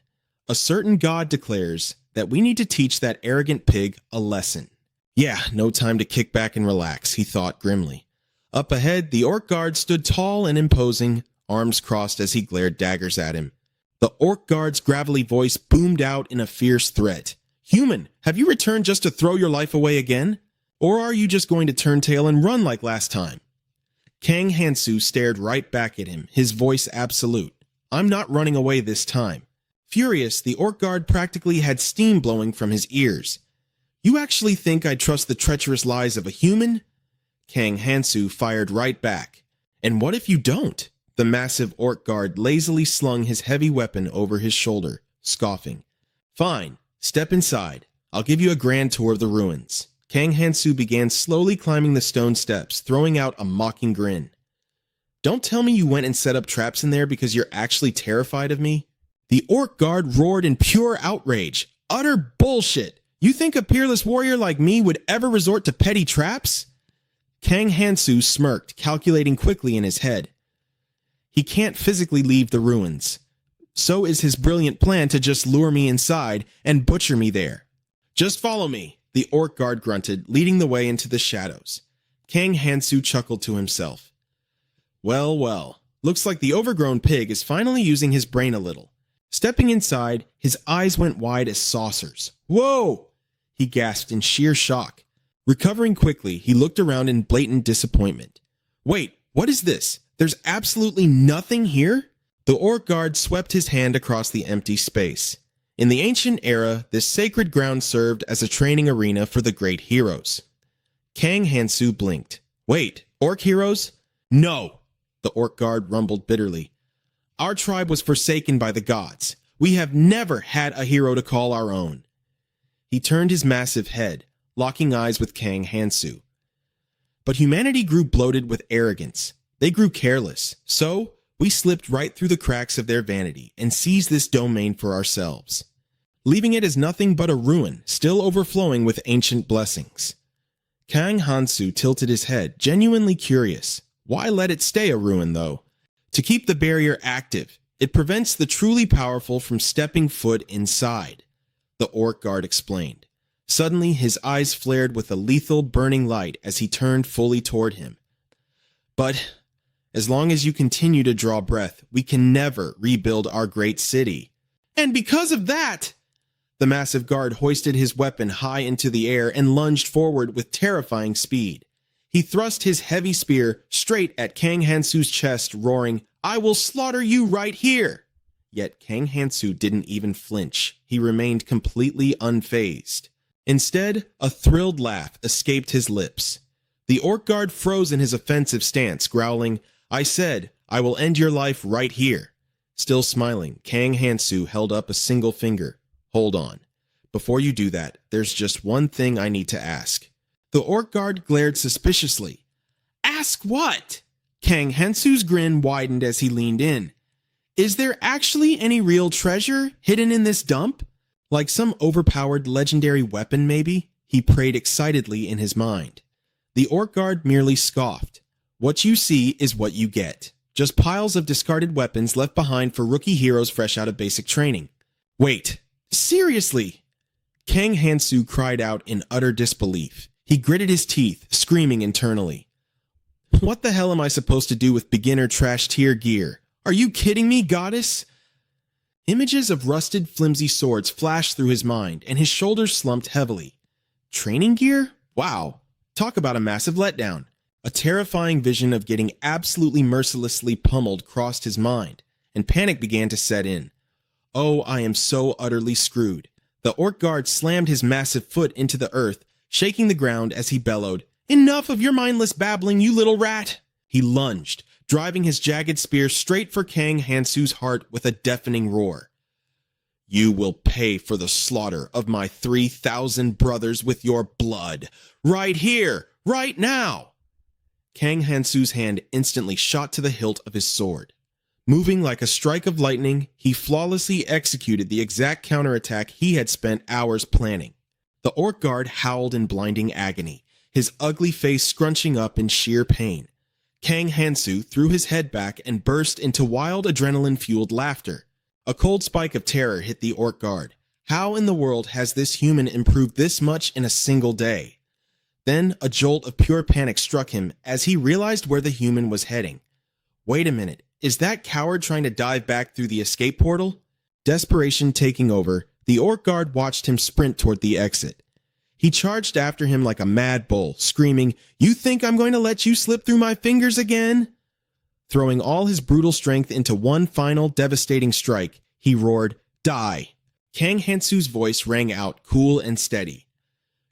A certain god declares that we need to teach that arrogant pig a lesson. Yeah, no time to kick back and relax, he thought grimly. Up ahead, the Orc Guard stood tall and imposing, arms crossed as he glared daggers at him. The Orc Guard's gravelly voice boomed out in a fierce threat. Human, have you returned just to throw your life away again? Or are you just going to turn tail and run like last time? Kang Han-soo stared right back at him, his voice absolute. I'm not running away this time. Furious, the Orc Guard practically had steam blowing from his ears. You actually think I'd trust the treacherous lies of a human? Kang Han-soo fired right back. And what if you don't? The massive Orc Guard lazily slung his heavy weapon over his shoulder, scoffing. Fine, step inside. I'll give you a grand tour of the ruins. Kang Han-soo began slowly climbing the stone steps, throwing out a mocking grin. Don't tell me you went and set up traps in there because you're actually terrified of me? The Orc Guard roared in pure outrage. Utter bullshit! You think a peerless warrior like me would ever resort to petty traps? Kang Han-soo smirked, calculating quickly in his head. He can't physically leave the ruins. So is his brilliant plan to just lure me inside and butcher me there. Just follow me, the Orc Guard grunted, leading the way into the shadows. Kang Hansu chuckled to himself. Well, well, looks like the overgrown pig is finally using his brain a little. Stepping inside, his eyes went wide as saucers. Whoa! He gasped in sheer shock. Recovering quickly, he looked around in blatant disappointment. Wait, what is this? There's absolutely nothing here? The orc guard swept his hand across the empty space. In the ancient era, this sacred ground served as a training arena for the great heroes. Kang Hansu blinked. Wait, orc heroes? No, the orc guard rumbled bitterly. Our tribe was forsaken by the gods. We have never had a hero to call our own. He turned his massive head, locking eyes with Kang Hansu. But humanity grew bloated with arrogance. They grew careless, so we slipped right through the cracks of their vanity and seized this domain for ourselves, leaving it as nothing but a ruin, still overflowing with ancient blessings. Kang Hansu tilted his head, genuinely curious. Why let it stay a ruin, though? To keep the barrier active, it prevents the truly powerful from stepping foot inside, the orc guard explained. Suddenly, his eyes flared with a lethal, burning light as he turned fully toward him. But as long as you continue to draw breath, we can never rebuild our great city. And because of that, the massive guard hoisted his weapon high into the air and lunged forward with terrifying speed. He thrust his heavy spear straight at Kang Hansu's chest, roaring, I will slaughter you right here! Yet Kang Hansu didn't even flinch. He remained completely unfazed. Instead, a thrilled laugh escaped his lips. The orc guard froze in his offensive stance, growling, I said, I will end your life right here. Still smiling, Kang Hansu held up a single finger. Hold on. Before you do that, there's just one thing I need to ask. The orc guard glared suspiciously. Ask what? Kang Hansu's grin widened as he leaned in. Is there actually any real treasure hidden in this dump? Like some overpowered legendary weapon, maybe? He prayed excitedly in his mind. The orc guard merely scoffed. What you see is what you get. Just piles of discarded weapons left behind for rookie heroes fresh out of basic training. Wait, seriously? Kang Hansu cried out in utter disbelief. He gritted his teeth, screaming internally. What the hell am I supposed to do with beginner trash tier gear? Are you kidding me, goddess? Images of rusted, flimsy swords flashed through his mind, and his shoulders slumped heavily. Training gear? Wow. Talk about a massive letdown. A terrifying vision of getting absolutely mercilessly pummeled crossed his mind, and panic began to set in. Oh, I am so utterly screwed. The orc guard slammed his massive foot into the earth, shaking the ground as he bellowed, Enough of your mindless babbling, you little rat! He lunged, driving his jagged spear straight for Kang Hansu's heart with a deafening roar. You will pay for the slaughter of my 3,000 brothers with your blood. Right here, right now! Kang Hansu's hand instantly shot to the hilt of his sword. Moving like a strike of lightning, he flawlessly executed the exact counterattack he had spent hours planning. The orc guard howled in blinding agony, his ugly face scrunching up in sheer pain. Kang Hansu threw his head back and burst into wild adrenaline-fueled laughter. A cold spike of terror hit the orc guard. How in the world has this human improved this much in a single day? Then a jolt of pure panic struck him as he realized where the human was heading. Wait a minute, is that coward trying to dive back through the escape portal? Desperation taking over, the orc guard watched him sprint toward the exit. He charged after him like a mad bull, screaming, You think I'm going to let you slip through my fingers again? Throwing all his brutal strength into one final devastating strike, he roared, Die! Kang Hansu's voice rang out, cool and steady.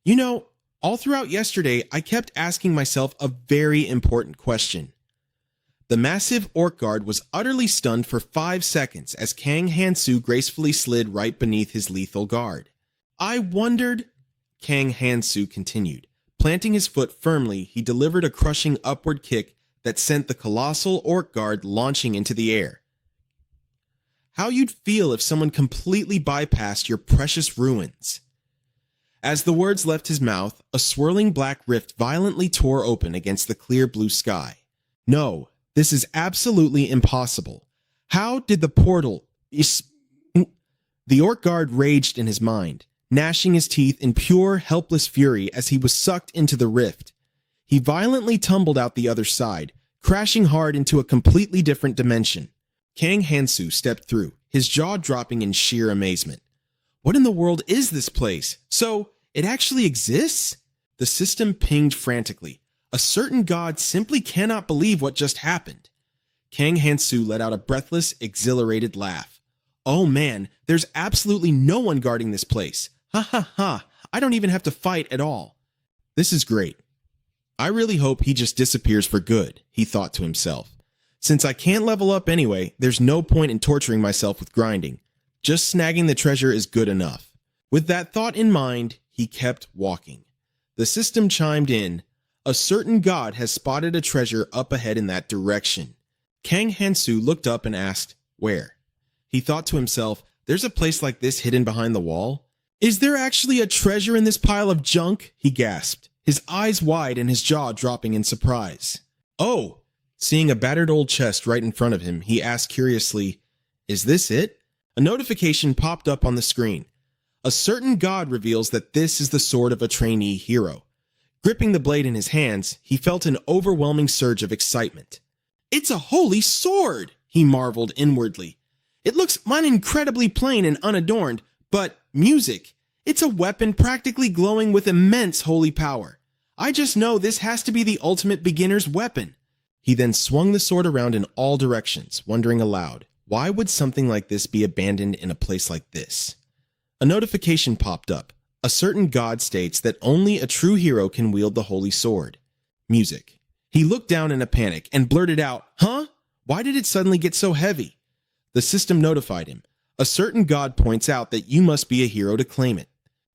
You know, all throughout yesterday, I kept asking myself a very important question. The massive orc guard was utterly stunned for 5 seconds as Kang Hansu gracefully slid right beneath his lethal guard. I wondered... Kang Hansu continued. Planting his foot firmly, he delivered a crushing upward kick that sent the colossal orc guard launching into the air. How you'd feel if someone completely bypassed your precious ruins. As the words left his mouth, a swirling black rift violently tore open against the clear blue sky. No, this is absolutely impossible. How did the portal... The orc guard raged in his mind, gnashing his teeth in pure, helpless fury as he was sucked into the rift. He violently tumbled out the other side, crashing hard into a completely different dimension. Kang Hansu stepped through, his jaw dropping in sheer amazement. What in the world is this place? So, it actually exists? The system pinged frantically. A certain god simply cannot believe what just happened. Kang Hansu let out a breathless, exhilarated laugh. Oh man, there's absolutely no one guarding this place. Ha ha ha, I don't even have to fight at all. This is great. I really hope he just disappears for good, he thought to himself. Since I can't level up anyway, there's no point in torturing myself with grinding. Just snagging the treasure is good enough. With that thought in mind, he kept walking. The system chimed in. A certain god has spotted a treasure up ahead in that direction. Kang Hansu looked up and asked, where? He thought to himself, there's a place like this hidden behind the wall? Is there actually a treasure in this pile of junk? He gasped, his eyes wide and his jaw dropping in surprise. Oh! Seeing a battered old chest right in front of him, he asked curiously, is this it? A notification popped up on the screen. A certain god reveals that this is the sword of a trainee hero. Gripping the blade in his hands, he felt an overwhelming surge of excitement. It's a holy sword, he marveled inwardly. It looks incredibly plain and unadorned, but music. It's a weapon practically glowing with immense holy power. I just know this has to be the ultimate beginner's weapon. He then swung the sword around in all directions, wondering aloud, why would something like this be abandoned in a place like this? A notification popped up. A certain god states that only a true hero can wield the holy sword. Music. He looked down in a panic and blurted out, huh? Why did it suddenly get so heavy? The system notified him. A certain god points out that you must be a hero to claim it.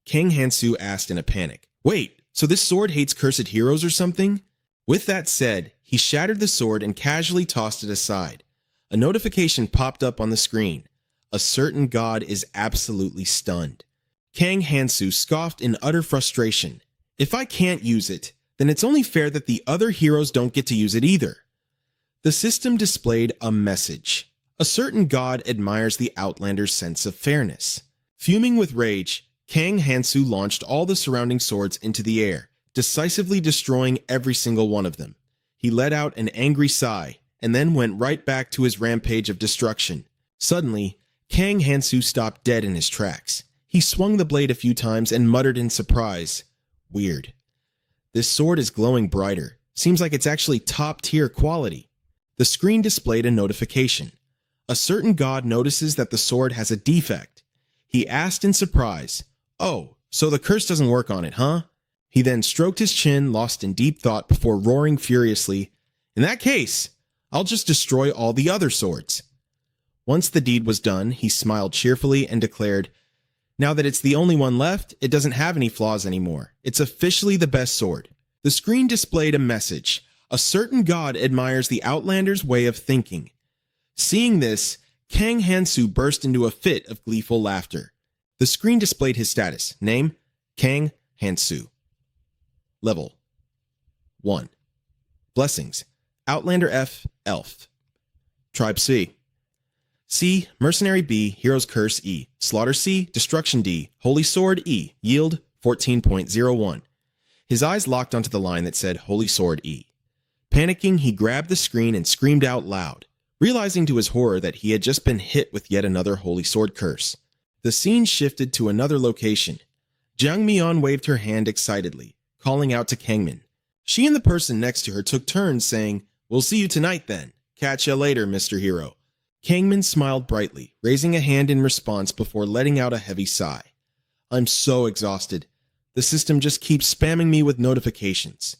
Kang Hansu asked in a panic, wait, so this sword hates cursed heroes or something? With that said, he shattered the sword and casually tossed it aside. A notification popped up on the screen. A certain god is absolutely stunned. Kang Hansu scoffed in utter frustration. If I can't use it, then it's only fair that the other heroes don't get to use it either. The system displayed a message. A certain god admires the Outlander's sense of fairness. Fuming with rage, Kang Hansu launched all the surrounding swords into the air, decisively destroying every single one of them. He let out an angry sigh, and then went right back to his rampage of destruction. Suddenly, Kang Hansu stopped dead in his tracks. He swung the blade a few times and muttered in surprise, weird. This sword is glowing brighter. Seems like it's actually top-tier quality. The screen displayed a notification. A certain god notices that the sword has a defect. He asked in surprise, oh, so the curse doesn't work on it, huh? He then stroked his chin, lost in deep thought before roaring furiously, in that case, I'll just destroy all the other swords. Once the deed was done, he smiled cheerfully and declared, now that it's the only one left, it doesn't have any flaws anymore. It's officially the best sword. The screen displayed a message. A certain god admires the Outlander's way of thinking. Seeing this, Kang Hansu burst into a fit of gleeful laughter. The screen displayed his status. Name, Kang Hansu. Level 1. Blessings. Outlander F, Elf. Tribe C. C, Mercenary B, Hero's Curse E, Slaughter C, Destruction D, Holy Sword E, Yield 14.01. His eyes locked onto the line that said Holy Sword E. Panicking, he grabbed the screen and screamed out loud, realizing to his horror that he had just been hit with yet another Holy Sword curse. The scene shifted to another location. Jang Mion waved her hand excitedly, calling out to Kangmin. She and the person next to her took turns saying, we'll see you tonight then. Catch ya later, Mr. Hero. Kangmin smiled brightly, raising a hand in response before letting out a heavy sigh. I'm so exhausted. The system just keeps spamming me with notifications.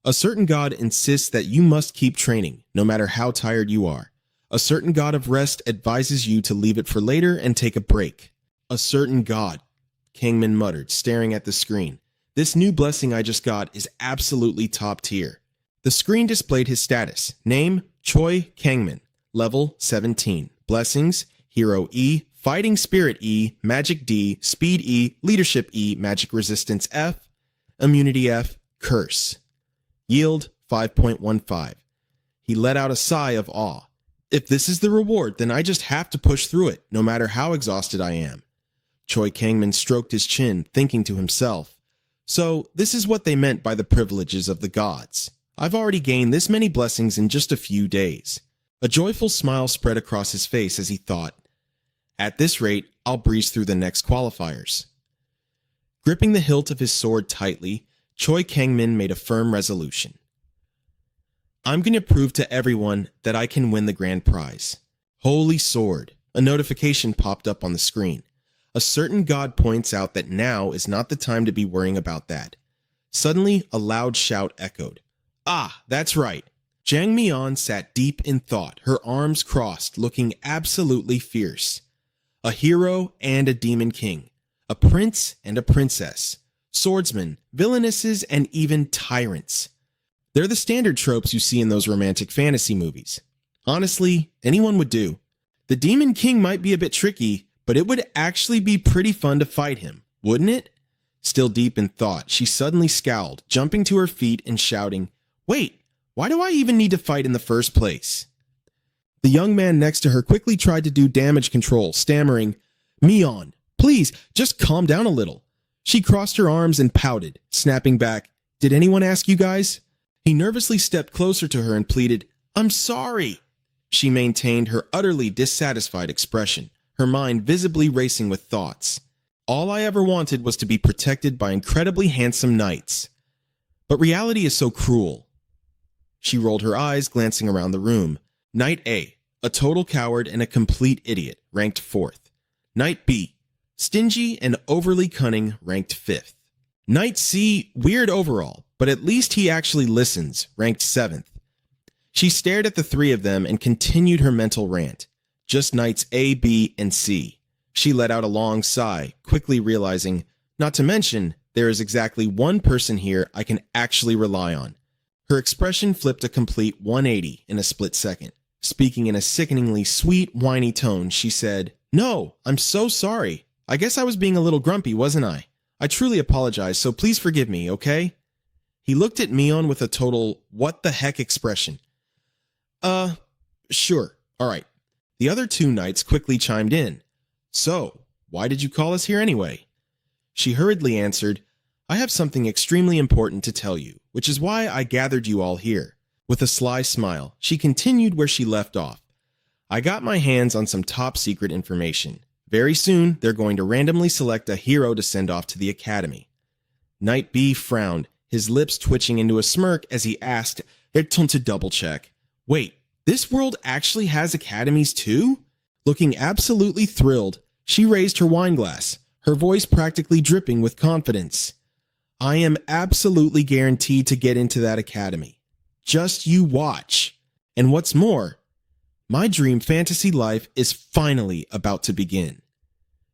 A certain god insists that you must keep training, no matter how tired you are. A certain god of rest advises you to leave it for later and take a break. A certain god, Kangmin muttered, staring at the screen. This new blessing I just got is absolutely top tier. The screen displayed his status. Name, Choi Kangmin. Level 17. Blessings, Hero E, Fighting Spirit E, Magic D, Speed E, Leadership E, Magic Resistance F, Immunity F, Curse. Yield 5.15. He let out a sigh of awe. If this is the reward, then I just have to push through it, no matter how exhausted I am. Choi Kangmin stroked his chin, thinking to himself, So, this is what they meant by the privileges of the gods. I've already gained this many blessings in just a few days. A joyful smile spread across his face as he thought, at this rate, I'll breeze through the next qualifiers. Gripping the hilt of his sword tightly, Choi Kang-min made a firm resolution. I'm going to prove to everyone that I can win the grand prize. Holy sword. A notification popped up on the screen. A certain god points out that now is not the time to be worrying about that. Suddenly, a loud shout echoed. Ah, that's right. Jang Mi-on sat deep in thought, her arms crossed, looking absolutely fierce. A hero and a demon king. A prince and a princess. Swordsmen, villainesses, and even tyrants. They're the standard tropes you see in those romantic fantasy movies. Honestly, anyone would do. The Demon King might be a bit tricky, but it would actually be pretty fun to fight him, wouldn't it? Still deep in thought, she suddenly scowled, jumping to her feet and shouting, Wait, why do I even need to fight in the first place? The young man next to her quickly tried to do damage control, stammering, Mi-on, please, just calm down a little. She crossed her arms and pouted, snapping back, Did anyone ask you guys? He nervously stepped closer to her and pleaded, I'm sorry. She maintained her utterly dissatisfied expression, her mind visibly racing with thoughts. All I ever wanted was to be protected by incredibly handsome knights. But reality is so cruel. She rolled her eyes, glancing around the room. Knight A, a total coward and a complete idiot, ranked 4th. Knight B, stingy and overly cunning, ranked 5th. Knight C, weird overall, but at least he actually listens, ranked 7th. She stared at the three of them and continued her mental rant. Just knights A, B, and C. She let out a long sigh, quickly realizing, not to mention, there is exactly one person here I can actually rely on. Her expression flipped a complete 180 in a split second. Speaking in a sickeningly sweet, whiny tone, she said, No, I'm so sorry. I guess I was being a little grumpy, wasn't I? I truly apologize, so please forgive me, okay? He looked at Mi-on with a total what the heck expression. Sure, alright. The other two knights quickly chimed in. So, why did you call us here anyway? She hurriedly answered, I have something extremely important to tell you, which is why I gathered you all here. With a sly smile, she continued where she left off. I got my hands on some top secret information. Very soon, they're going to randomly select a hero to send off to the academy. Knight B frowned, his lips twitching into a smirk as he asked, to double check. Wait, this world actually has academies too? Looking absolutely thrilled, she raised her wine glass, her voice practically dripping with confidence. I am absolutely guaranteed to get into that academy. Just you watch. And what's more, my dream fantasy life is finally about to begin.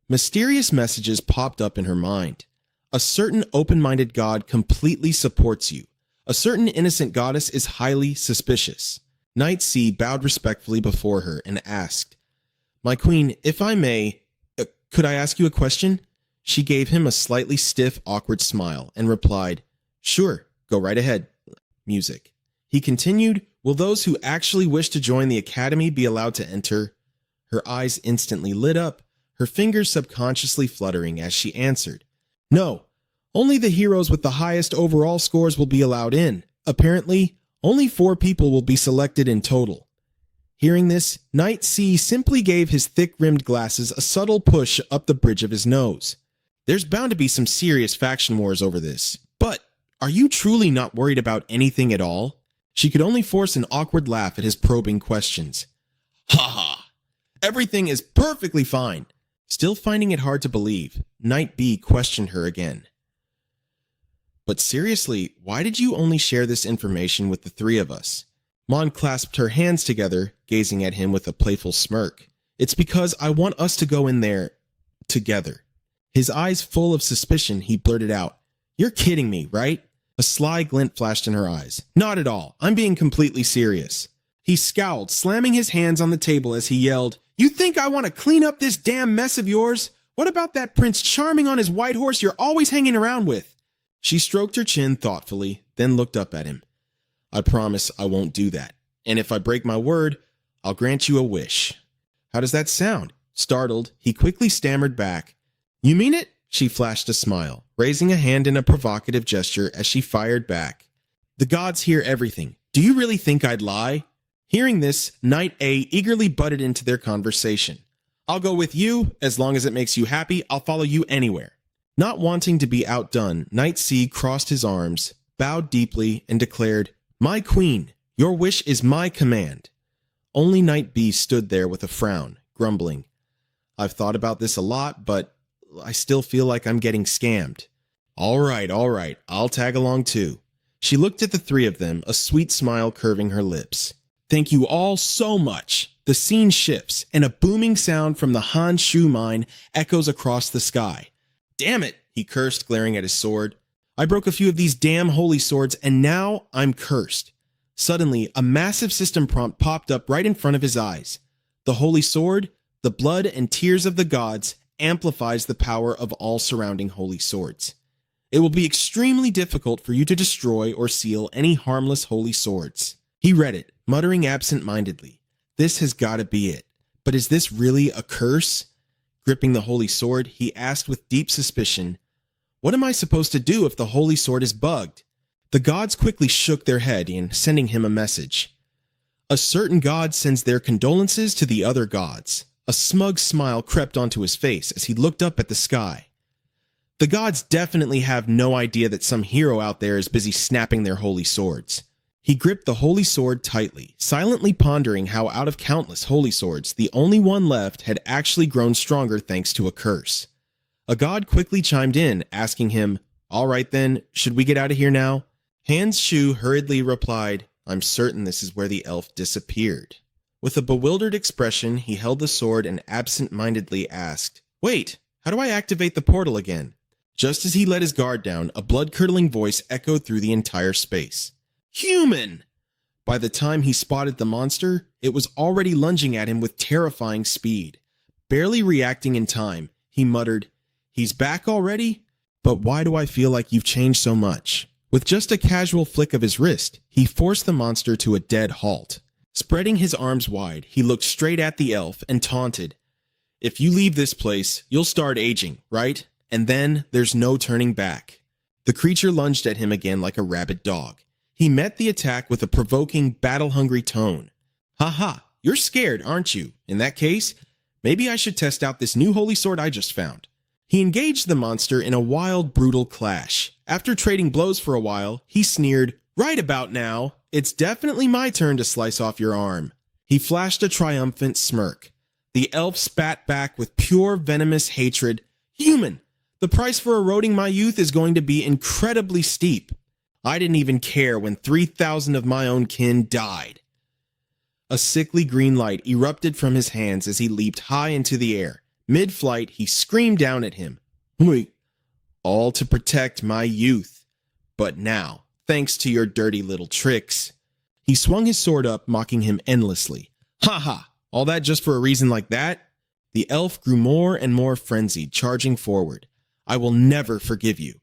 Mysterious messages popped up in her mind. A certain open-minded god completely supports you. A certain innocent goddess is highly suspicious. Knight C bowed respectfully before her and asked, My queen, if I may, could I ask you a question? She gave him a slightly stiff, awkward smile and replied, Sure, go right ahead. Music. He continued, Will those who actually wish to join the academy be allowed to enter? Her eyes instantly lit up, her fingers subconsciously fluttering as she answered, No, only the heroes with the highest overall scores will be allowed in. Apparently, only 4 people will be selected in total. Hearing this, Knight C simply gave his thick-rimmed glasses a subtle push up the bridge of his nose. There's bound to be some serious faction wars over this, but are you truly not worried about anything at all? She could only force an awkward laugh at his probing questions. Ha ha! Everything is perfectly fine. Still finding it hard to believe, Knight B questioned her again. But seriously, why did you only share this information with the 3 of us? Mon clasped her hands together, gazing at him with a playful smirk. It's because I want us to go in there together. His eyes full of suspicion, he blurted out, You're kidding me, right? A sly glint flashed in her eyes. Not at all. I'm being completely serious. He scowled, slamming his hands on the table as he yelled, You think I want to clean up this damn mess of yours? What about that Prince Charming on his white horse you're always hanging around with? She stroked her chin thoughtfully, then looked up at him. I promise I won't do that. And if I break my word, I'll grant you a wish. How does that sound? Startled, he quickly stammered back. You mean it? She flashed a smile, raising a hand in a provocative gesture as she fired back. The gods hear everything. Do you really think I'd lie? Hearing this, Knight A eagerly butted into their conversation. I'll go with you. As long as it makes you happy, I'll follow you anywhere. Not wanting to be outdone, Knight C crossed his arms, bowed deeply, and declared, My queen, your wish is my command. Only Knight B stood there with a frown, grumbling. I've thought about this a lot, but I still feel like I'm getting scammed. All right, I'll tag along too. She looked at the three of them, a sweet smile curving her lips. Thank you all so much. The scene shifts, and a booming sound from the Han Shu mine echoes across the sky. Damn it, he cursed, glaring at his sword. I broke a few of these damn holy swords, and now I'm cursed. Suddenly, a massive system prompt popped up right in front of his eyes. The holy sword, the blood and tears of the gods, amplifies the power of all surrounding holy swords. It will be extremely difficult for you to destroy or seal any harmless holy swords. He read it, muttering absent-mindedly. This has got to be it. But is this really a curse? Gripping the holy sword, he asked with deep suspicion, What am I supposed to do if the holy sword is bugged? The gods quickly shook their head in sending him a message. A certain god sends their condolences to the other gods. A smug smile crept onto his face as he looked up at the sky. The gods definitely have no idea that some hero out there is busy snapping their holy swords. He gripped the holy sword tightly, silently pondering how out of countless holy swords, the only one left had actually grown stronger thanks to a curse. A god quickly chimed in, asking him, All right then, should we get out of here now? Hans Shu hurriedly replied, I'm certain this is where the elf disappeared. With a bewildered expression, he held the sword and absent-mindedly asked, Wait, how do I activate the portal again? Just as he let his guard down, a blood-curdling voice echoed through the entire space. Human! By the time he spotted the monster, it was already lunging at him with terrifying speed. Barely reacting in time, he muttered, He's back already? But why do I feel like you've changed so much? With just a casual flick of his wrist, he forced the monster to a dead halt. Spreading his arms wide, he looked straight at the elf and taunted, If you leave this place, you'll start aging, right? And then there's no turning back. The creature lunged at him again like a rabid dog. He met the attack with a provoking, battle-hungry tone. Haha, you're scared, aren't you? In that case, maybe I should test out this new holy sword I just found. He engaged the monster in a wild, brutal clash. After trading blows for a while, he sneered, Right about now, it's definitely my turn to slice off your arm. He flashed a triumphant smirk. The elf spat back with pure venomous hatred. Human! The price for eroding my youth is going to be incredibly steep. I didn't even care when 3,000 of my own kin died. A sickly green light erupted from his hands as he leaped high into the air. Mid-flight, he screamed down at him. Wait, all to protect my youth. But now, thanks to your dirty little tricks. He swung his sword up, mocking him endlessly. Ha ha, all that just for a reason like that? The elf grew more and more frenzied, charging forward. I will never forgive you.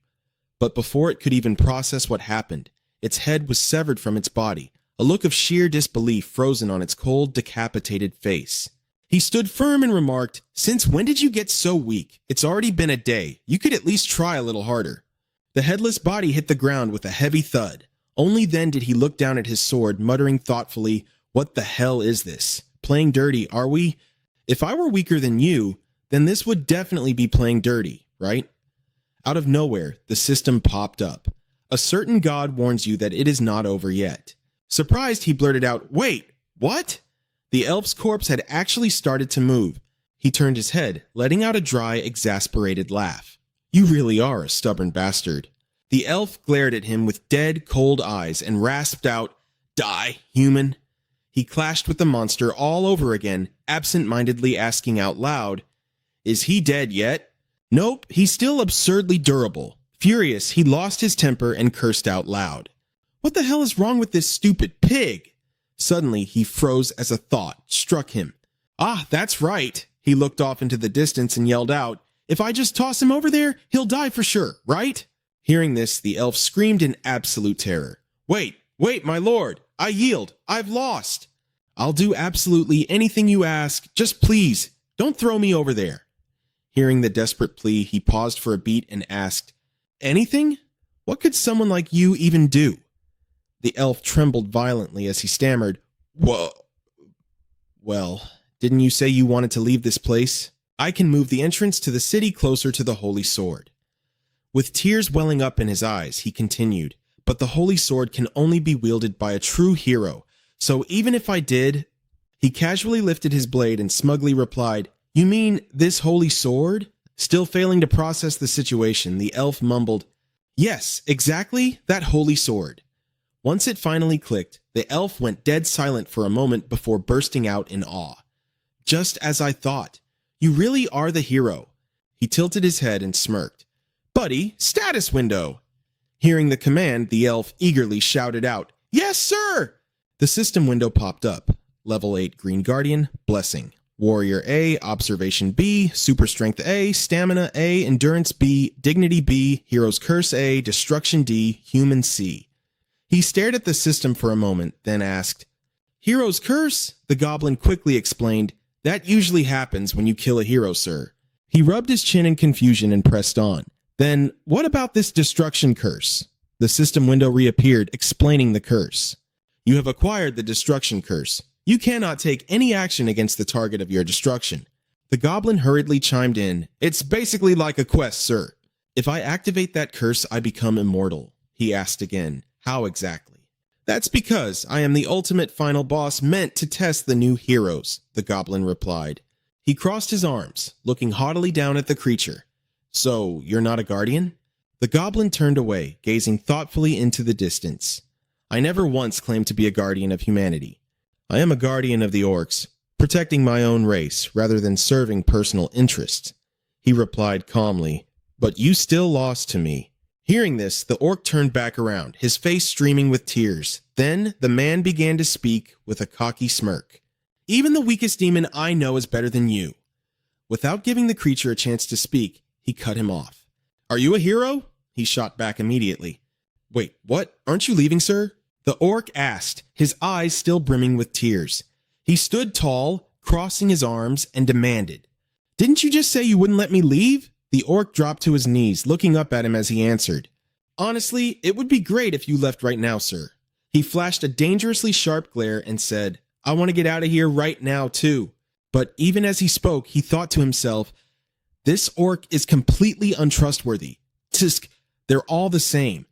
But before it could even process what happened, its head was severed from its body, a look of sheer disbelief frozen on its cold, decapitated face. He stood firm and remarked, Since when did you get so weak? It's already been a day. You could at least try a little harder. The headless body hit the ground with a heavy thud. Only then did he look down at his sword, muttering thoughtfully, What the hell is this? Playing dirty, are we? If I were weaker than you, then this would definitely be playing dirty, right? Out of nowhere, the system popped up. A certain god warns you that it is not over yet. Surprised, he blurted out, Wait, what? The elf's corpse had actually started to move. He turned his head, letting out a dry, exasperated laugh. You really are a stubborn bastard. The elf glared at him with dead, cold eyes and rasped out, Die, human. He clashed with the monster all over again, absent-mindedly asking out loud, Is he dead yet? Nope, he's still absurdly durable. Furious, he lost his temper and cursed out loud. What the hell is wrong with this stupid pig? Suddenly, he froze as a thought struck him. Ah, that's right. He looked off into the distance and yelled out, If I just toss him over there, he'll die for sure, right? Hearing this, the elf screamed in absolute terror. Wait, my lord, I yield, I've lost. I'll do absolutely anything you ask, just please, don't throw me over there. Hearing the desperate plea, he paused for a beat and asked, "Anything? What could someone like you even do?" The elf trembled violently as he stammered, Well, didn't you say you wanted to leave this place? I can move the entrance to the city closer to the Holy Sword." With tears welling up in his eyes, he continued, "But the Holy Sword can only be wielded by a true hero, so even if I did..." He casually lifted his blade and smugly replied, "You mean this Holy Sword?" Still failing to process the situation, the elf mumbled, "Yes, exactly, that Holy Sword." Once it finally clicked, the elf went dead silent for a moment before bursting out in awe. "Just as I thought. You really are the hero." He tilted his head and smirked. "Buddy, status window!" Hearing the command, the elf eagerly shouted out, "Yes, sir!" The system window popped up. Level 8 Green Guardian, Blessing. Warrior A, Observation B, Super Strength A, Stamina A, Endurance B, Dignity B, Hero's Curse A, Destruction D, Human C. He stared at the system for a moment, then asked, "Hero's Curse?" The goblin quickly explained, "That usually happens when you kill a hero, sir." He rubbed his chin in confusion and pressed on. "Then, what about this Destruction Curse?" The system window reappeared, explaining the curse. "You have acquired the Destruction Curse. You cannot take any action against the target of your destruction." The goblin hurriedly chimed in, "It's basically like a quest, sir." "If I activate that curse, I become immortal?" He asked again. "How exactly?" "That's because I am the ultimate final boss meant to test the new heroes," the goblin replied. He crossed his arms, looking haughtily down at the creature. "So, you're not a guardian?" The goblin turned away, gazing thoughtfully into the distance. "I never once claimed to be a guardian of humanity. I am a guardian of the orcs, protecting my own race rather than serving personal interests," he replied calmly. "But you still lost to me." Hearing this, the orc turned back around, his face streaming with tears. Then the man began to speak with a cocky smirk. "Even the weakest demon I know is better than you." Without giving the creature a chance to speak, he cut him off. "Are you a hero?" he shot back immediately. "Wait, what? Aren't you leaving, sir?" the orc asked, his eyes still brimming with tears. He stood tall, crossing his arms, and demanded, "Didn't you just say you wouldn't let me leave?" The orc dropped to his knees, looking up at him as he answered, "Honestly, it would be great if you left right now, sir." He flashed a dangerously sharp glare and said, "I want to get out of here right now, too." But even as he spoke, he thought to himself, "This orc is completely untrustworthy. Tisk, they're all the same."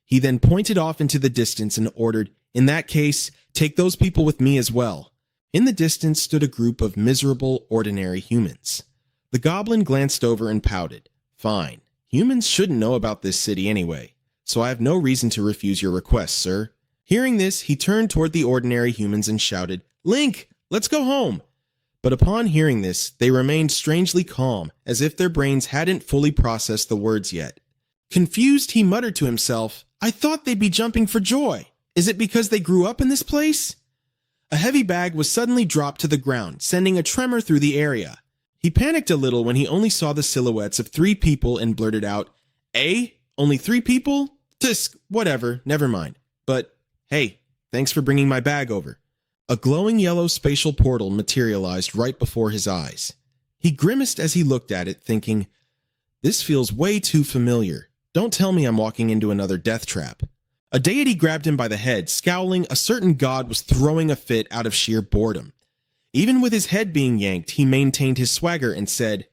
He then pointed off into the distance and ordered, "In that case, take those people with me as well." In the distance stood a group of miserable, ordinary humans. The goblin glanced over and pouted. "Fine. Humans shouldn't know about this city anyway, so I have no reason to refuse your request, sir." Hearing this, he turned toward the ordinary humans and shouted, "Link, let's go home." But upon hearing this, they remained strangely calm, as if their brains hadn't fully processed the words yet. Confused, he muttered to himself, "I thought they'd be jumping for joy. Is it because they grew up in this place?" A heavy bag was suddenly dropped to the ground, sending a tremor through the area. He panicked a little when he only saw the silhouettes of 3 people and blurted out, "Eh? Only 3 people? Tisk, whatever, never mind. But, hey, thanks for bringing my bag over." A glowing yellow spatial portal materialized right before his eyes. He grimaced as he looked at it, thinking, "This feels way too familiar. Don't tell me I'm walking into another death trap." A deity grabbed him by the head, scowling. A certain god was throwing a fit out of sheer boredom. Even with his head being yanked, he maintained his swagger and said,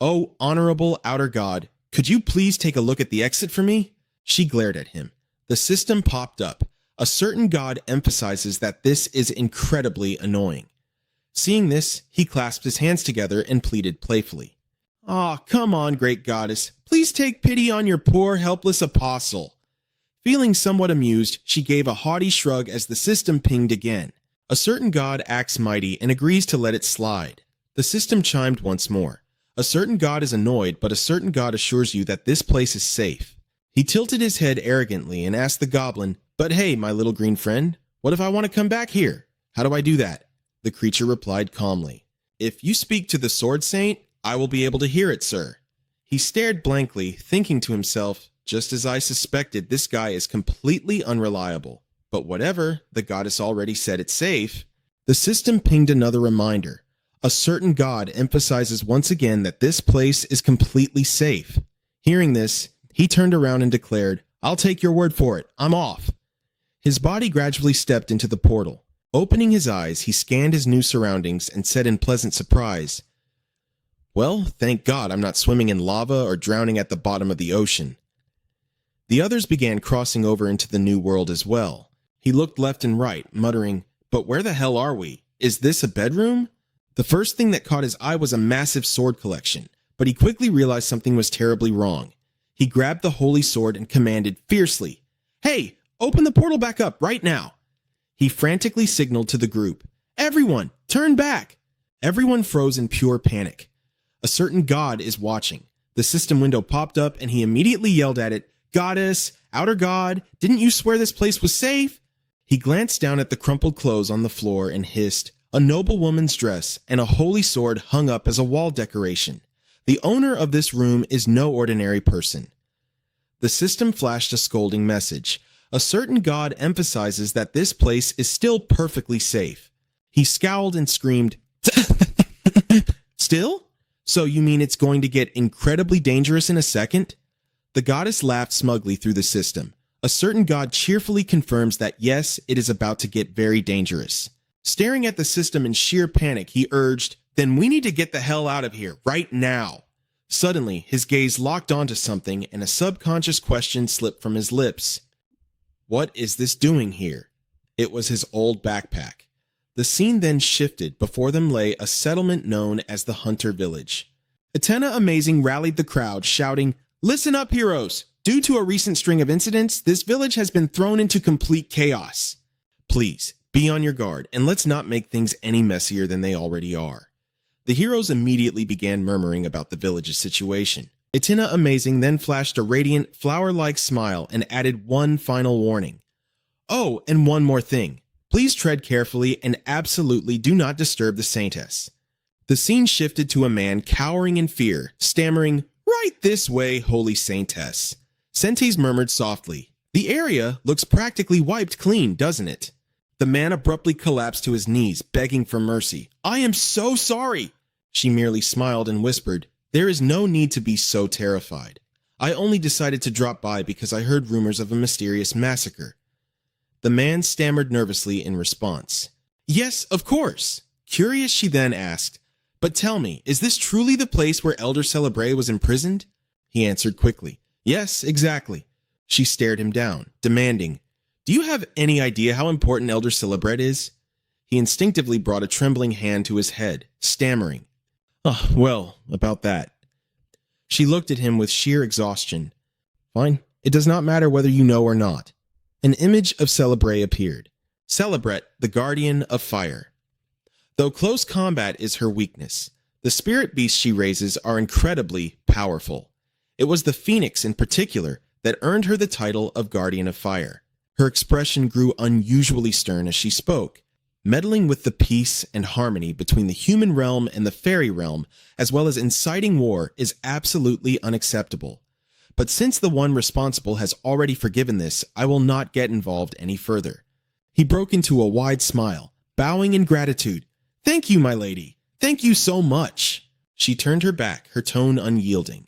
"Oh, honorable outer god, could you please take a look at the exit for me?" She glared at him. The system popped up. A certain god emphasizes that this is incredibly annoying. Seeing this, he clasped his hands together and pleaded playfully, "Aw, come on, great goddess. Please take pity on your poor, helpless apostle." Feeling somewhat amused, she gave a haughty shrug as the system pinged again. A certain god acts mighty and agrees to let it slide. The system chimed once more. A certain god is annoyed, but a certain god assures you that this place is safe. He tilted his head arrogantly and asked the goblin, "But hey, my little green friend, what if I want to come back here? How do I do that?" The creature replied calmly, "If you speak to the Sword Saint, I will be able to hear it, sir." He stared blankly, thinking to himself, "Just as I suspected, this guy is completely unreliable. But whatever, the goddess already said it's safe." The system pinged another reminder. A certain god emphasizes once again that this place is completely safe. Hearing this, he turned around and declared, "I'll take your word for it. I'm off." His body gradually stepped into the portal. Opening his eyes, he scanned his new surroundings and said in pleasant surprise, "Well, thank God I'm not swimming in lava or drowning at the bottom of the ocean." The others began crossing over into the new world as well. He looked left and right, muttering, "But where the hell are we? Is this a bedroom?" The first thing that caught his eye was a massive sword collection, but he quickly realized something was terribly wrong. He grabbed the holy sword and commanded fiercely, "Hey, open the portal back up right now." He frantically signaled to the group, "Everyone, turn back!" Everyone froze in pure panic. A certain god is watching. The system window popped up and he immediately yelled at it, "Goddess, outer god, didn't you swear this place was safe?" He glanced down at the crumpled clothes on the floor and hissed, "A noble woman's dress and a holy sword hung up as a wall decoration. The owner of this room is no ordinary person." The system flashed a scolding message. A certain god emphasizes that this place is still perfectly safe. He scowled and screamed, "Still? So you mean it's going to get incredibly dangerous in a second?" The goddess laughed smugly through the system. A certain god cheerfully confirms that yes, it is about to get very dangerous. Staring at the system in sheer panic, he urged, "Then we need to get the hell out of here, right now." Suddenly, his gaze locked onto something and a subconscious question slipped from his lips. What is this doing here? It was his old backpack. The scene then shifted. Before them lay a settlement known as the Hunter Village. Atena Amazing rallied the crowd, shouting, "Listen up, heroes! Due to a recent string of incidents, this village has been thrown into complete chaos. Please, be on your guard, and let's not make things any messier than they already are." The heroes immediately began murmuring about the village's situation. Atena Amazing then flashed a radiant, flower-like smile and added one final warning. "Oh, and one more thing. Please tread carefully and absolutely do not disturb the saintess." The scene shifted to a man cowering in fear, stammering, "Right this way, holy saintess." Sentes murmured softly, "The area looks practically wiped clean, doesn't it?" The man abruptly collapsed to his knees, begging for mercy. "I am so sorry." She merely smiled and whispered, "There is no need to be so terrified. I only decided to drop by because I heard rumors of a mysterious massacre." The man stammered nervously in response. "Yes, of course." Curious, she then asked, "But tell me, is this truly the place where Elder Celebre was imprisoned?" He answered quickly, "Yes, exactly." She stared him down, demanding, "Do you have any idea how important Elder Celebre is?" He instinctively brought a trembling hand to his head, stammering, "Oh, well, about that." She looked at him with sheer exhaustion. "Fine, it does not matter whether you know or not." An image of Celebre appeared. Celebret, the guardian of fire. Though close combat is her weakness, the spirit beasts she raises are incredibly powerful. It was the phoenix in particular that earned her the title of Guardian of Fire. Her expression grew unusually stern as she spoke. Meddling with the peace and harmony between the human realm and the fairy realm, as well as inciting war, is absolutely unacceptable. But since the one responsible has already forgiven this, I will not get involved any further. He broke into a wide smile, bowing in gratitude. "Thank you, my lady. Thank you so much." She turned her back, her tone unyielding.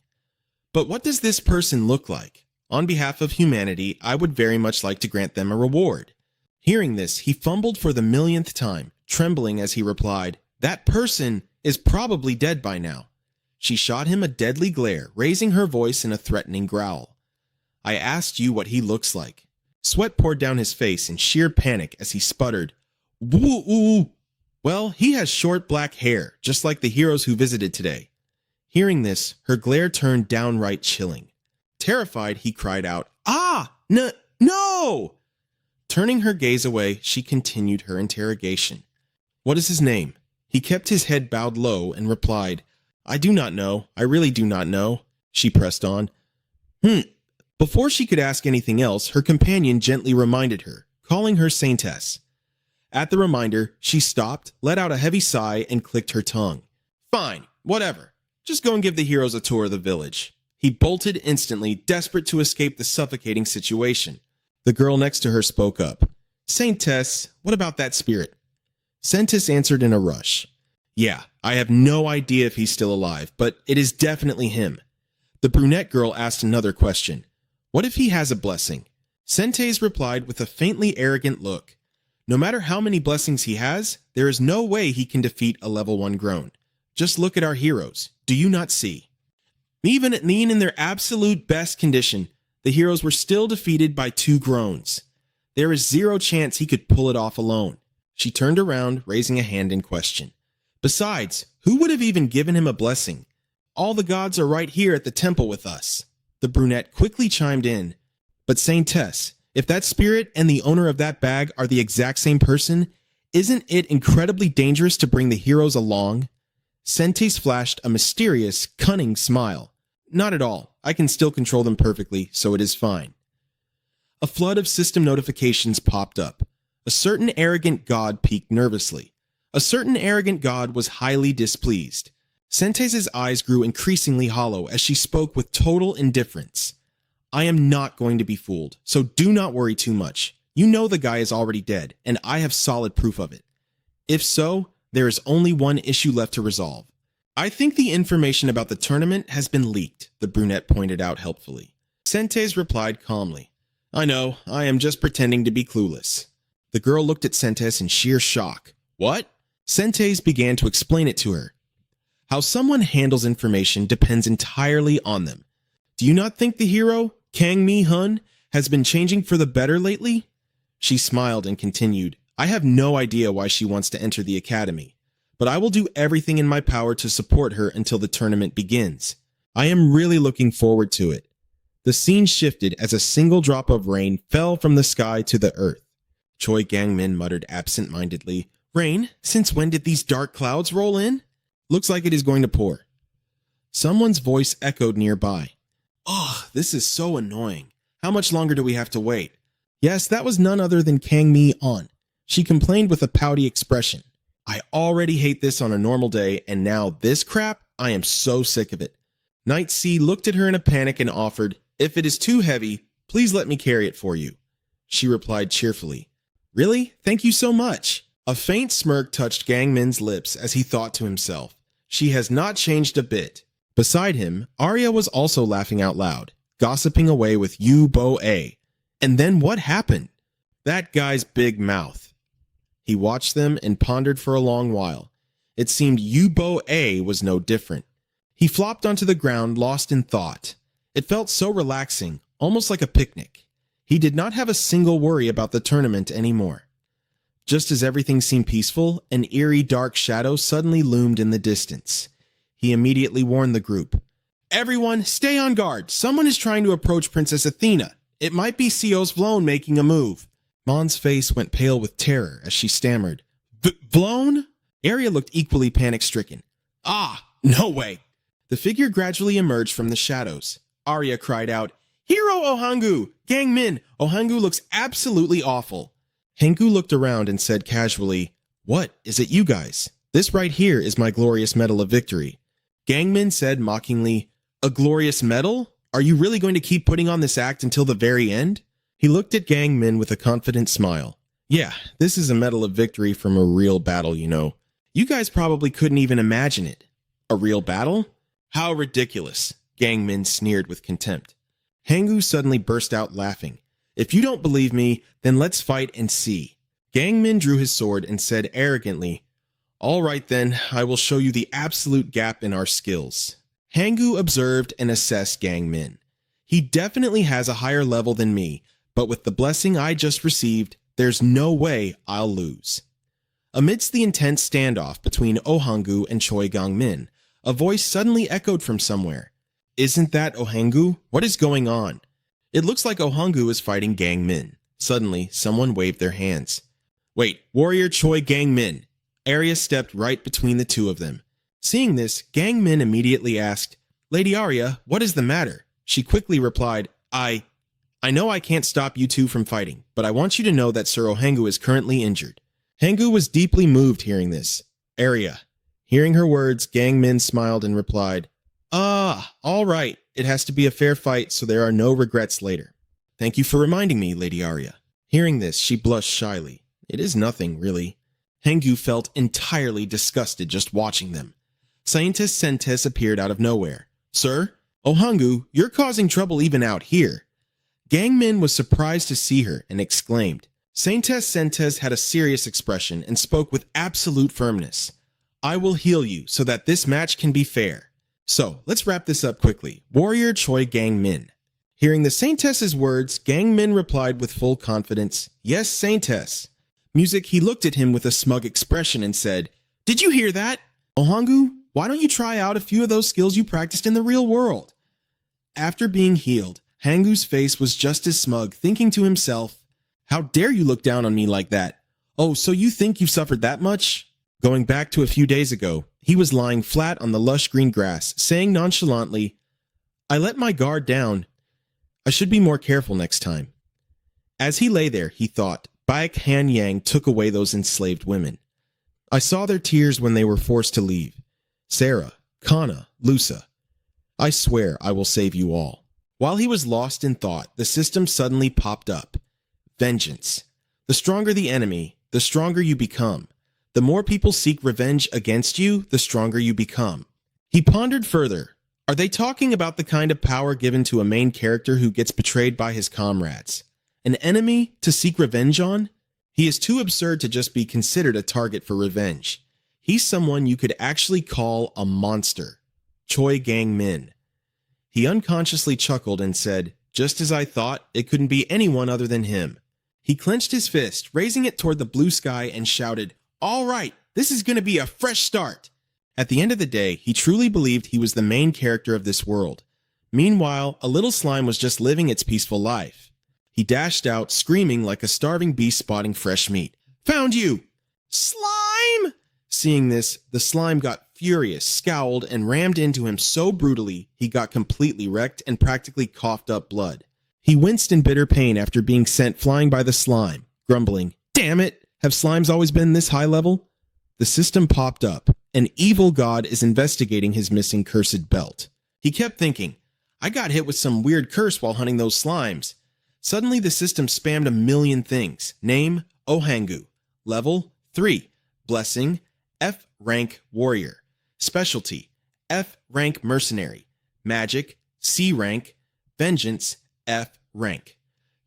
"But what does this person look like? On behalf of humanity, I would very much like to grant them a reward." Hearing this, he fumbled for the millionth time, trembling as he replied, "That person is probably dead by now." She shot him a deadly glare, raising her voice in a threatening growl. "I asked you what he looks like." Sweat poured down his face in sheer panic as he sputtered, "Woo-oo." "Well, he has short black hair, just like the heroes who visited today." Hearing this, her glare turned downright chilling. Terrified, he cried out, "Ah! No!" Turning her gaze away, she continued her interrogation. "What is his name?" He kept his head bowed low and replied, "I do not know. I really do not know." She pressed on. Before she could ask anything else, her companion gently reminded her, calling her saintess. At the reminder, she stopped, let out a heavy sigh, and clicked her tongue. "Fine, whatever. Just go and give the heroes a tour of the village." He bolted instantly, desperate to escape the suffocating situation. The girl next to her spoke up. "Saintess, what about that spirit?" Sentis answered in a rush. Yeah, I have no idea if he's still alive, but it is definitely him. The brunette girl asked another question. What if he has a blessing? Sentei's replied with a faintly arrogant look. No matter how many blessings he has, there is no way he can defeat a level 1 grown. Just look at our heroes. Do you not see? Even in their absolute best condition, the heroes were still defeated by 2 groans. There is zero chance he could pull it off alone. She turned around, raising a hand in question. Besides, who would have even given him a blessing? All the gods are right here at the temple with us. The brunette quickly chimed in. But Saintess, if that spirit and the owner of that bag are the exact same person, isn't it incredibly dangerous to bring the heroes along? Sentes flashed a mysterious, cunning smile. Not at all. I can still control them perfectly, so it is fine. A flood of system notifications popped up. A certain arrogant god peeked nervously. A certain arrogant god was highly displeased. Sentes' eyes grew increasingly hollow as she spoke with total indifference. I am not going to be fooled, so do not worry too much. You know the guy is already dead, and I have solid proof of it. If so, there is only one issue left to resolve. I think the information about the tournament has been leaked, the brunette pointed out helpfully. Sentes replied calmly. I know, I am just pretending to be clueless. The girl looked at Sentes in sheer shock. What? Sentes began to explain it to her. How someone handles information depends entirely on them. Do you not think the hero, Kang Mi-hun, has been changing for the better lately? She smiled and continued, I have no idea why she wants to enter the academy, but I will do everything in my power to support her until the tournament begins. I am really looking forward to it. The scene shifted as a single drop of rain fell from the sky to the earth. Choi Gang-min muttered absent-mindedly, Rain? Since when did these dark clouds roll in? Looks like it is going to pour. Someone's voice echoed nearby. Ugh, this is so annoying. How much longer do we have to wait? Yes, that was none other than Kang Mi-hun. She complained with a pouty expression. I already hate this on a normal day, and now this crap? I am so sick of it. Night C looked at her in a panic and offered, If it is too heavy, please let me carry it for you. She replied cheerfully, Really? Thank you so much. A faint smirk touched Gang-min's lips as he thought to himself, She has not changed a bit. Beside him, Arya was also laughing out loud, gossiping away with Yu Bo-a. And then what happened? That guy's big mouth. He watched them and pondered for a long while. It seemed Yu Bo-a was no different. He flopped onto the ground, lost in thought. It felt so relaxing, almost like a picnic. He did not have a single worry about the tournament anymore. Just as everything seemed peaceful, an eerie dark shadow suddenly loomed in the distance. He immediately warned the group. Everyone, stay on guard. Someone is trying to approach Princess Athena. It might be Seo's Vlone making a move. Mon's face went pale with terror as she stammered. Vlone? Arya looked equally panic-stricken. Ah, no way. The figure gradually emerged from the shadows. Arya cried out, Hero Ohangu! Gang-min, Ohangu looks absolutely awful. Hengu looked around and said casually, What, is it you guys? This right here is my glorious medal of victory. Gang-min said mockingly, A glorious medal? Are you really going to keep putting on this act until the very end? He looked at Gang-min with a confident smile. Yeah, this is a medal of victory from a real battle, you know. You guys probably couldn't even imagine it. A real battle? How ridiculous, Gang-min sneered with contempt. Hengu suddenly burst out laughing. If you don't believe me, then let's fight and see. Gang-min drew his sword and said arrogantly, All right then, I will show you the absolute gap in our skills. Hengu observed and assessed Gang-min. He definitely has a higher level than me, but with the blessing I just received, there's no way I'll lose. Amidst the intense standoff between Ohangu and Choi Gang-min, a voice suddenly echoed from somewhere. Isn't that Ohangu? What is going on? It looks like Ohangu is fighting Gang-min. Suddenly, someone waved their hands. Wait, Warrior Choi Gang-min. Arya stepped right between the two of them. Seeing this, Gang-min immediately asked, Lady Arya, what is the matter? She quickly replied, I know I can't stop you two from fighting, but I want you to know that Sir Ohangu is currently injured. Hengu was deeply moved hearing this. Arya. Hearing her words, Gang-min smiled and replied, all right. It has to be a fair fight, so there are no regrets later. Thank you for reminding me, Lady Arya. Hearing this, she blushed shyly. It is nothing, really. Hengu felt entirely disgusted just watching them. Scientist Sentes appeared out of nowhere. Sir? Oh Hengu, you're causing trouble even out here. Gangmin was surprised to see her and exclaimed. Scientist Sentes had a serious expression and spoke with absolute firmness. I will heal you so that this match can be fair. So, let's wrap this up quickly. Warrior Choi Gangmin. Hearing the Saintess's words, Gangmin replied with full confidence, Yes, Saintess. Music, he looked at him with a smug expression and said, Did you hear that? Ohangu, why don't you try out a few of those skills you practiced in the real world? After being healed, Hangu's face was just as smug, thinking to himself, How dare you look down on me like that? Oh, so you think you've suffered that much? Going back to a few days ago, he was lying flat on the lush green grass, saying nonchalantly, I let my guard down. I should be more careful next time. As he lay there, he thought, Baek Han Yang took away those enslaved women. I saw their tears when they were forced to leave. Sarah, Kana, Lusa. I swear I will save you all. While he was lost in thought, the system suddenly popped up. Vengeance. The stronger the enemy, the stronger you become. The more people seek revenge against you, the stronger you become. He pondered further. Are they talking about the kind of power given to a main character who gets betrayed by his comrades? An enemy to seek revenge on? He is too absurd to just be considered a target for revenge. He's someone you could actually call a monster. Choi Gang-min. He unconsciously chuckled and said, Just as I thought, it couldn't be anyone other than him. He clenched his fist, raising it toward the blue sky, and shouted, All right, this is going to be a fresh start. At the end of the day, he truly believed he was the main character of this world. Meanwhile, a little slime was just living its peaceful life. He dashed out, screaming like a starving beast spotting fresh meat. Found you! Slime! Seeing this, the slime got furious, scowled, and rammed into him so brutally he got completely wrecked and practically coughed up blood. He winced in bitter pain after being sent flying by the slime, grumbling, Damn it! Have slimes always been this high level? The system popped up. An evil god is investigating his missing cursed belt. He kept thinking, I got hit with some weird curse while hunting those slimes. Suddenly the system spammed a million things. Name, Ohangu. Level, 3. Blessing, F rank warrior. Specialty, F rank mercenary. Magic, C rank. Vengeance, F rank.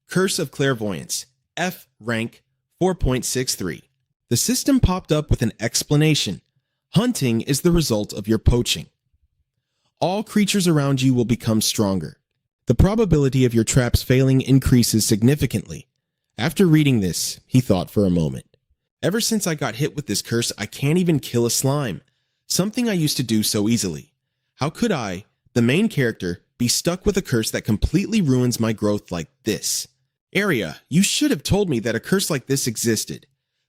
Curse of clairvoyance, F rank, 4.63. The system popped up with an explanation. Hunting is the result of your poaching. All creatures around you will become stronger. The probability of your traps failing increases significantly. After reading this, he thought for a moment. Ever since I got hit with this curse, I can't even kill a slime. Something I used to do so easily. How could I, the main character, be stuck with a curse that completely ruins my growth like this? Area, you should have told me that a curse like this existed.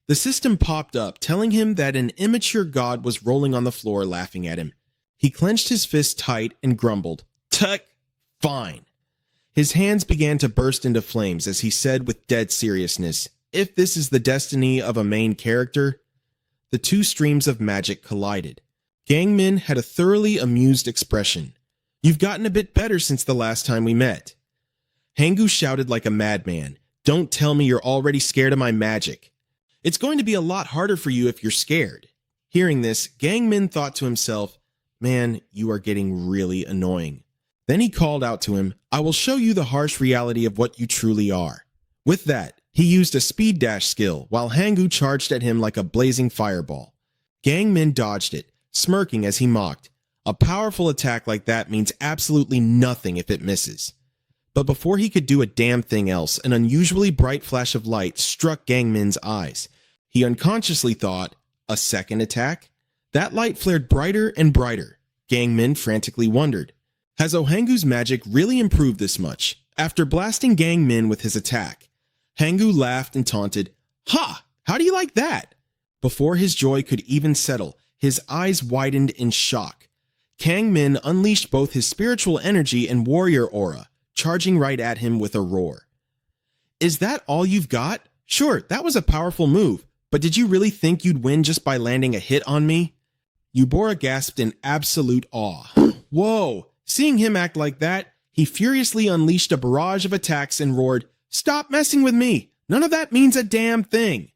The system popped up, telling him that an immature god was rolling on the floor laughing at him. He clenched his fist tight and grumbled, Tuck, fine. His hands began to burst into flames as he said with dead seriousness, If this is the destiny of a main character. The two streams of magic collided. Gangmin had a thoroughly amused expression. You've gotten a bit better since the last time we met. Hangu shouted like a madman, Don't tell me you're already scared of my magic. It's going to be a lot harder for you if you're scared. Hearing this, Gangmin thought to himself, Man, you are getting really annoying. Then he called out to him, I will show you the harsh reality of what you truly are. With that, he used a speed dash skill while Hangu charged at him like a blazing fireball. Gangmin dodged it, smirking as he mocked. A powerful attack like that means absolutely nothing if it misses. But before he could do a damn thing else, an unusually bright flash of light struck Gangmin's eyes. He unconsciously thought, a second attack? That light flared brighter and brighter. Gangmin frantically wondered, has Ohangu's magic really improved this much? After blasting Gangmin with his attack, Hangu laughed and taunted, Ha! How do you like that? Before his joy could even settle, his eyes widened in shock. Gangmin unleashed both his spiritual energy and warrior aura, charging right at him with a roar. Is that all you've got? Sure, that was a powerful move, but did you really think you'd win just by landing a hit on me? Eubora gasped in absolute awe. Whoa! Seeing him act like that, he furiously unleashed a barrage of attacks and roared, Stop messing with me! None of that means a damn thing!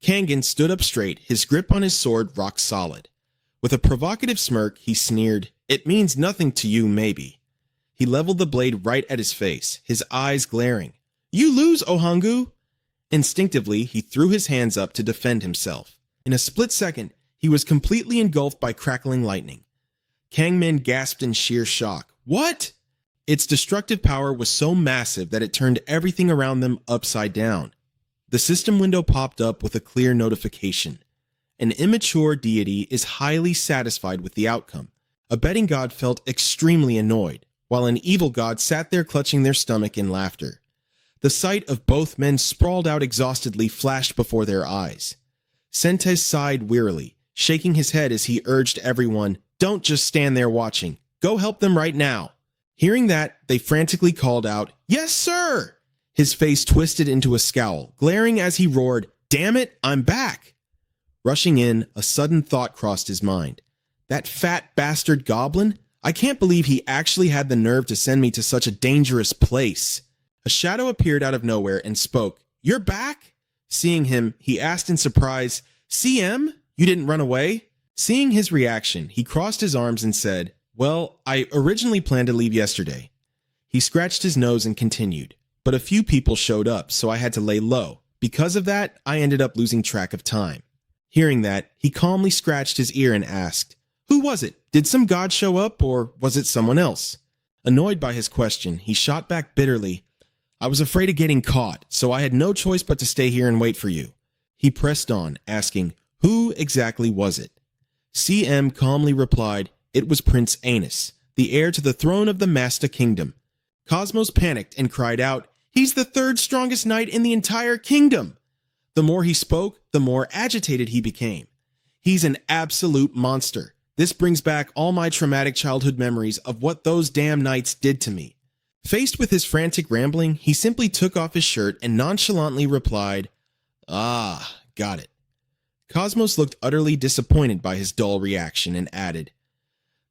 Kangen stood up straight, his grip on his sword rock solid. With a provocative smirk, he sneered, "It means nothing to you, maybe." He leveled the blade right at his face, his eyes glaring. "You lose, Ohangu!" Instinctively, he threw his hands up to defend himself. In a split second, he was completely engulfed by crackling lightning. Kangmin gasped in sheer shock. What? Its destructive power was so massive that it turned everything around them upside down. The system window popped up with a clear notification. An immature deity is highly satisfied with the outcome. A betting god felt extremely annoyed, while an evil god sat there clutching their stomach in laughter. The sight of both men sprawled out exhaustedly flashed before their eyes. Sentes sighed wearily, shaking his head as he urged everyone, "Don't just stand there watching. Go help them right now." Hearing that, they frantically called out, "Yes, sir!" His face twisted into a scowl, glaring as he roared, "Damn it, I'm back!" Rushing in, a sudden thought crossed his mind. That fat bastard goblin? I can't believe he actually had the nerve to send me to such a dangerous place. A shadow appeared out of nowhere and spoke. "You're back?" Seeing him, he asked in surprise, "CM? You didn't run away?" Seeing his reaction, he crossed his arms and said, "Well, I originally planned to leave yesterday." He scratched his nose and continued, "But a few people showed up, so I had to lay low. Because of that, I ended up losing track of time." Hearing that, he calmly scratched his ear and asked, "Who was it? Did some god show up, or was it someone else?" Annoyed by his question, he shot back bitterly, "I was afraid of getting caught, so I had no choice but to stay here and wait for you." He pressed on, asking, "Who exactly was it?" CM calmly replied, "It was Prince Anus, the heir to the throne of the Master Kingdom." Cosmos panicked and cried out, "He's the third strongest knight in the entire kingdom!" The more he spoke, the more agitated he became. "He's an absolute monster. This brings back all my traumatic childhood memories of what those damn knights did to me." Faced with his frantic rambling, he simply took off his shirt and nonchalantly replied, "Ah, got it." Cosmos looked utterly disappointed by his dull reaction and added,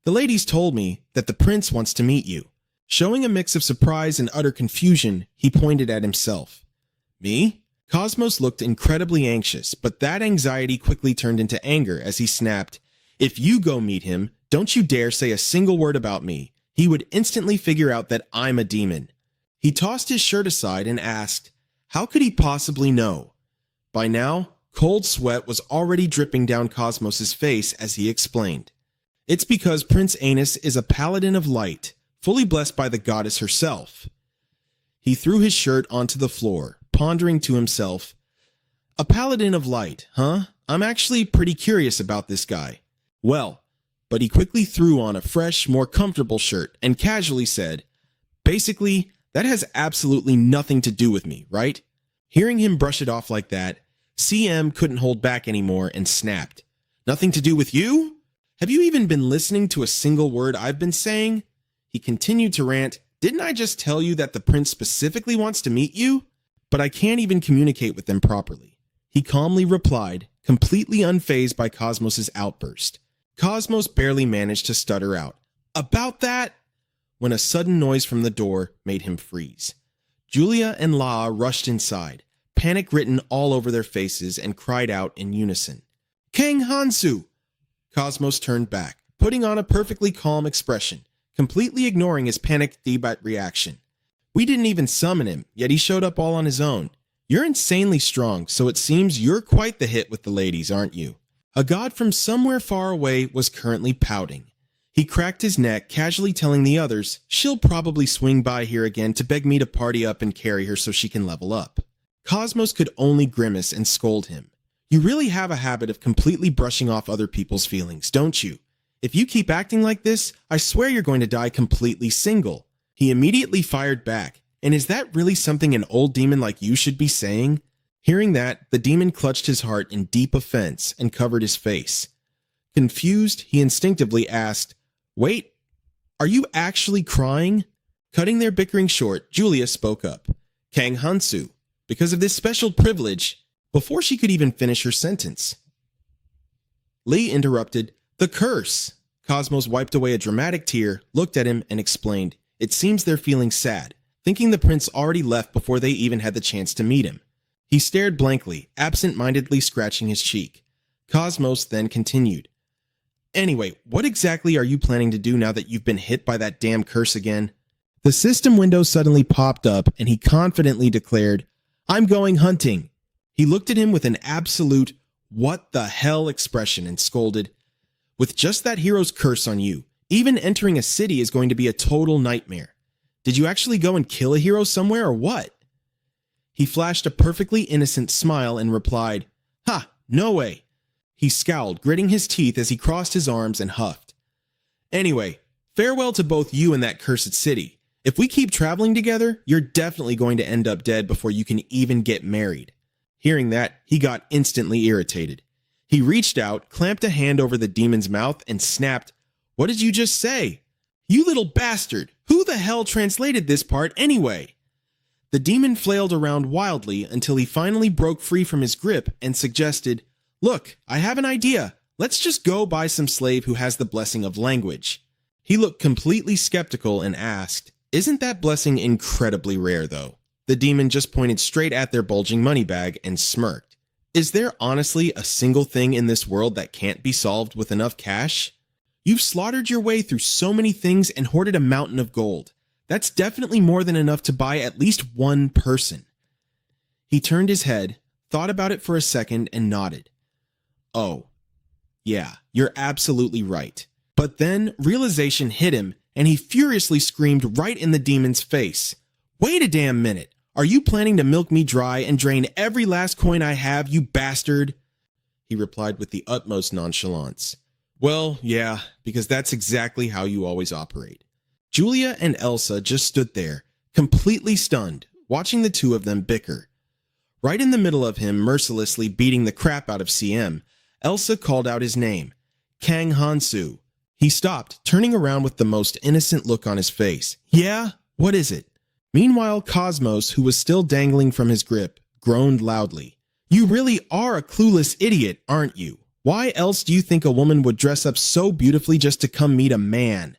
"The ladies told me that the prince wants to meet you." Showing a mix of surprise and utter confusion, he pointed at himself. "Me?" Cosmos looked incredibly anxious, but that anxiety quickly turned into anger as he snapped, "If you go meet him, don't you dare say a single word about me. He would instantly figure out that I'm a demon." He tossed his shirt aside and asked, "How could he possibly know?" By now, cold sweat was already dripping down Cosmos's face as he explained. "It's because Prince Anus is a paladin of light, fully blessed by the goddess herself." He threw his shirt onto the floor, pondering to himself, "A paladin of light, huh? I'm actually pretty curious about this guy." Well, but he quickly threw on a fresh, more comfortable shirt and casually said, "Basically, that has absolutely nothing to do with me, right?" Hearing him brush it off like that, CM couldn't hold back anymore and snapped, "Nothing to do with you? Have you even been listening to a single word I've been saying?" He continued to rant, "Didn't I just tell you that the prince specifically wants to meet you? But I can't even communicate with them properly." He calmly replied, completely unfazed by Cosmos's outburst. Cosmos barely managed to stutter out, "About that?" when a sudden noise from the door made him freeze. Julia and Laa rushed inside, panic written all over their faces, and cried out in unison, "Kang Hansu!" Cosmos turned back, putting on a perfectly calm expression, completely ignoring his panicked debat reaction. "We didn't even summon him, yet he showed up all on his own. You're insanely strong, so it seems you're quite the hit with the ladies, aren't you?" A god from somewhere far away was currently pouting. He cracked his neck, casually telling the others, "She'll probably swing by here again to beg me to party up and carry her so she can level up." Cosmos could only grimace and scold him. "You really have a habit of completely brushing off other people's feelings, don't you? If you keep acting like this, I swear you're going to die completely single." He immediately fired back, "And is that really something an old demon like you should be saying?" Hearing that, the demon clutched his heart in deep offense and covered his face. Confused, he instinctively asked, "Wait, are you actually crying?" Cutting their bickering short, Julia spoke up, "Kang Hansu, because of this special privilege," before she could even finish her sentence. Lee interrupted, "The curse." Cosmos wiped away a dramatic tear, looked at him, and explained, "It seems they're feeling sad, thinking the prince already left before they even had the chance to meet him." He stared blankly, absent-mindedly scratching his cheek. Cosmos then continued. Anyway, what exactly are you planning to do now that you've been hit by that damn curse again? The system window suddenly popped up and he confidently declared, I'm going hunting. He looked at him with an absolute what the hell expression and scolded, with just that hero's curse on you, even entering a city is going to be a total nightmare. Did you actually go and kill a hero somewhere or what? He flashed a perfectly innocent smile and replied, Ha, no way. He scowled, gritting his teeth as he crossed his arms and huffed. Anyway, farewell to both you and that cursed city. If we keep traveling together, you're definitely going to end up dead before you can even get married. Hearing that, he got instantly irritated. He reached out, clamped a hand over the demon's mouth, and snapped, What did you just say? You little bastard! Who the hell translated this part anyway? The demon flailed around wildly until he finally broke free from his grip and suggested, Look, I have an idea. Let's just go buy some slave who has the blessing of language. He looked completely skeptical and asked, Isn't that blessing incredibly rare, though? The demon just pointed straight at their bulging money bag and smirked. Is there honestly a single thing in this world that can't be solved with enough cash? You've slaughtered your way through so many things and hoarded a mountain of gold. That's definitely more than enough to buy at least one person. He turned his head, thought about it for a second, and nodded. Oh, yeah, you're absolutely right. But then realization hit him, and he furiously screamed right in the demon's face. Wait a damn minute! Are you planning to milk me dry and drain every last coin I have, you bastard? He replied with the utmost nonchalance. Well, yeah, because that's exactly how you always operate. Julia and Elsa just stood there, completely stunned, watching the two of them bicker. Right in the middle of him mercilessly beating the crap out of CM, Elsa called out his name, Kang Hansu. He stopped, turning around with the most innocent look on his face. Yeah? What is it? Meanwhile, Cosmos, who was still dangling from his grip, groaned loudly. You really are a clueless idiot, aren't you? Why else do you think a woman would dress up so beautifully just to come meet a man?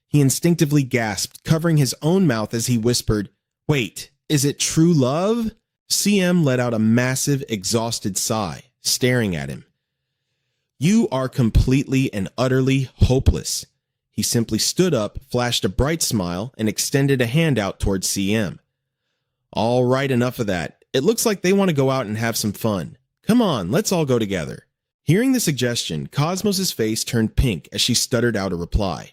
He instinctively gasped, covering his own mouth as he whispered, Wait, is it true love? CM let out a massive, exhausted sigh, staring at him. You are completely and utterly hopeless. He simply stood up, flashed a bright smile, and extended a hand out towards CM. All right, enough of that. It looks like they want to go out and have some fun. Come on, let's all go together. Hearing the suggestion, Cosmos' face turned pink as she stuttered out a reply.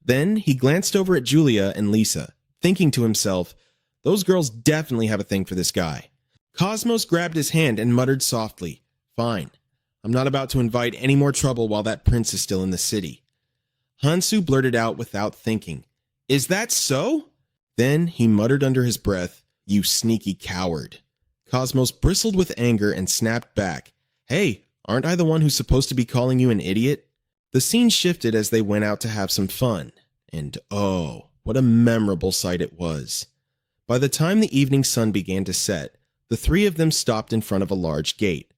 Then he glanced over at Julia and Lisa, thinking to himself, those girls definitely have a thing for this guy. Cosmos grabbed his hand and muttered softly, Fine. I'm not about to invite any more trouble while that prince is still in the city. Hansu blurted out without thinking, Is that so? Then he muttered under his breath, You sneaky coward. Cosmos bristled with anger and snapped back, Hey, aren't I the one who's supposed to be calling you an idiot? The scene shifted as they went out to have some fun, and oh, what a memorable sight it was. By the time the evening sun began to set, the three of them stopped in front of a large gate.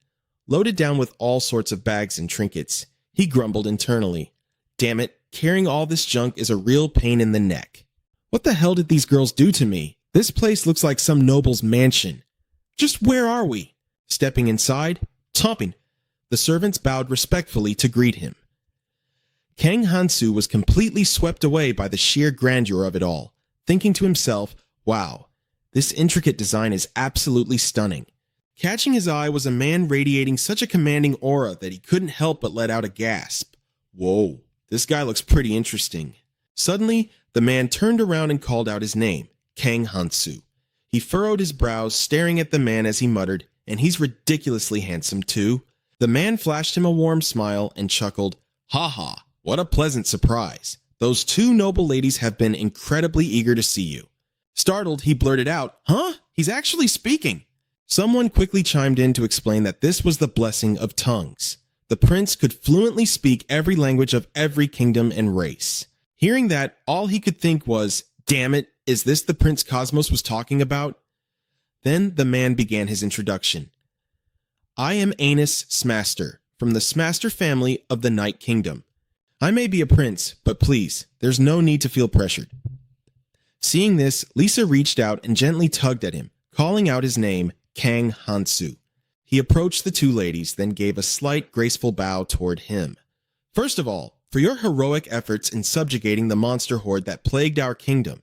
Loaded down with all sorts of bags and trinkets, he grumbled internally, Damn it, carrying all this junk is a real pain in the neck. What the hell did these girls do to me? This place looks like some noble's mansion. Just where are we? Stepping inside, Tomping. The servants bowed respectfully to greet him. Kang Hansu was completely swept away by the sheer grandeur of it all, thinking to himself, Wow, this intricate design is absolutely stunning. Catching his eye was a man radiating such a commanding aura that he couldn't help but let out a gasp. Whoa, this guy looks pretty interesting. Suddenly, the man turned around and called out his name, Kang Hansu. He furrowed his brows, staring at the man as he muttered, And he's ridiculously handsome too. The man flashed him a warm smile and chuckled, Ha ha, what a pleasant surprise. Those two noble ladies have been incredibly eager to see you. Startled, he blurted out, Huh? He's actually speaking. Someone quickly chimed in to explain that this was the blessing of tongues. The prince could fluently speak every language of every kingdom and race. Hearing that, all he could think was, Damn it, is this the Prince Cosmos was talking about? Then the man began his introduction. I am Anus Smaster, from the Smaster family of the Night Kingdom. I may be a prince, but please, there's no need to feel pressured. Seeing this, Lisa reached out and gently tugged at him, calling out his name, Kang Hansu. He approached the two ladies, then gave a slight, graceful bow toward him. First of all, for your heroic efforts in subjugating the monster horde that plagued our kingdom,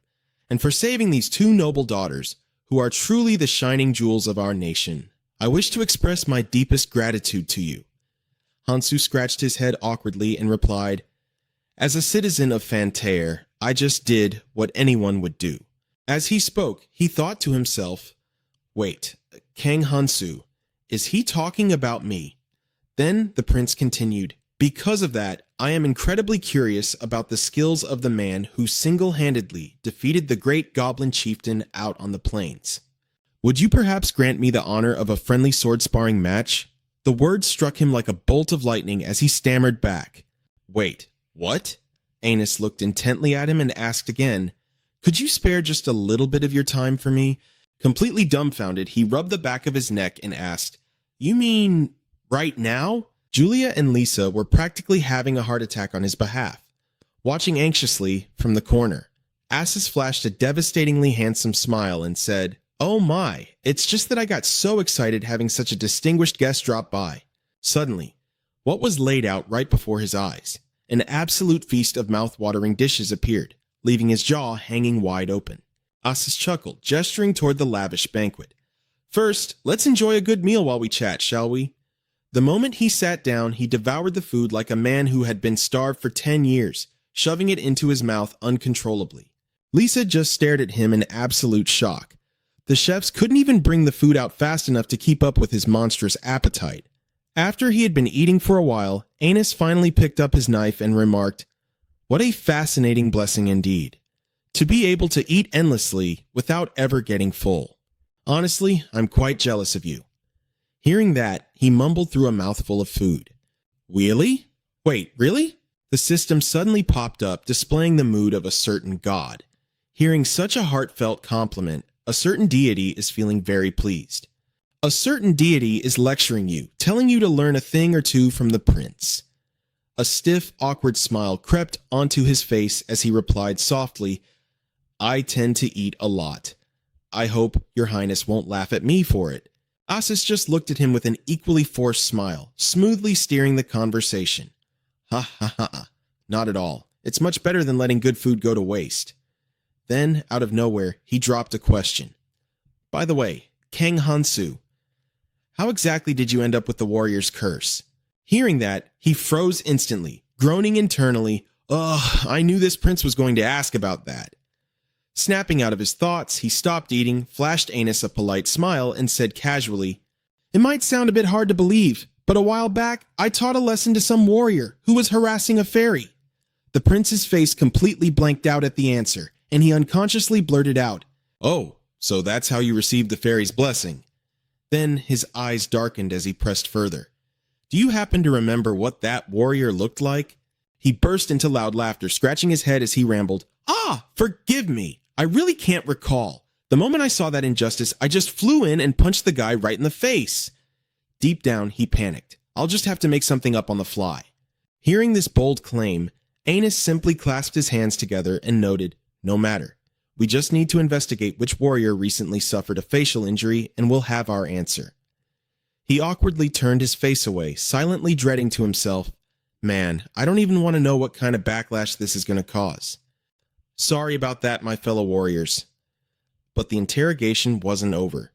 and for saving these two noble daughters, who are truly the shining jewels of our nation, I wish to express my deepest gratitude to you. Hansu scratched his head awkwardly and replied, As a citizen of Fantaire, I just did what anyone would do. As he spoke, he thought to himself, Wait, Kang Hansu, is he talking about me? Then the prince continued, Because of that, I am incredibly curious about the skills of the man who single-handedly defeated the great goblin chieftain out on the plains. Would you perhaps grant me the honor of a friendly sword-sparring match? The words struck him like a bolt of lightning as he stammered back. Wait, what? Anus looked intently at him and asked again, Could you spare just a little bit of your time for me? Completely dumbfounded, he rubbed the back of his neck and asked, You mean right now? Julia and Lisa were practically having a heart attack on his behalf. Watching anxiously from the corner, Asis flashed a devastatingly handsome smile and said, Oh my, it's just that I got so excited having such a distinguished guest drop by. Suddenly, what was laid out right before his eyes? An absolute feast of mouth-watering dishes appeared, leaving his jaw hanging wide open. Asis chuckled, gesturing toward the lavish banquet. First, let's enjoy a good meal while we chat, shall we? The moment he sat down, he devoured the food like a man who had been starved for 10 years, shoving it into his mouth uncontrollably. Lisa just stared at him in absolute shock. The chefs couldn't even bring the food out fast enough to keep up with his monstrous appetite. After he had been eating for a while, Anus finally picked up his knife and remarked, What a fascinating blessing indeed. To be able to eat endlessly without ever getting full. Honestly, I'm quite jealous of you. Hearing that, he mumbled through a mouthful of food. Really? Wait, really? The system suddenly popped up, displaying the mood of a certain god. Hearing such a heartfelt compliment, a certain deity is feeling very pleased. A certain deity is lecturing you, telling you to learn a thing or two from the prince. A stiff, awkward smile crept onto his face as he replied softly, I tend to eat a lot. I hope your highness won't laugh at me for it. Asis just looked at him with an equally forced smile, smoothly steering the conversation. Ha ha ha, not at all. It's much better than letting good food go to waste. Then, out of nowhere, he dropped a question. By the way, Kang Hansu, how exactly did you end up with the warrior's curse? Hearing that, he froze instantly, groaning internally, Ugh, I knew this prince was going to ask about that. Snapping out of his thoughts, he stopped eating, flashed Anus a polite smile, and said casually, It might sound a bit hard to believe, but a while back, I taught a lesson to some warrior who was harassing a fairy. The prince's face completely blanked out at the answer, and he unconsciously blurted out, Oh, so that's how you received the fairy's blessing. Then his eyes darkened as he pressed further. Do you happen to remember what that warrior looked like? He burst into loud laughter, scratching his head as he rambled, Forgive me. I really can't recall. The moment I saw that injustice, I just flew in and punched the guy right in the face. Deep down, he panicked. I'll just have to make something up on the fly. Hearing this bold claim, Anus simply clasped his hands together and noted, No matter. We just need to investigate which warrior recently suffered a facial injury, and we'll have our answer. He awkwardly turned his face away, silently dreading to himself, Man, I don't even want to know what kind of backlash this is going to cause. Sorry about that, my fellow warriors. But the interrogation wasn't over.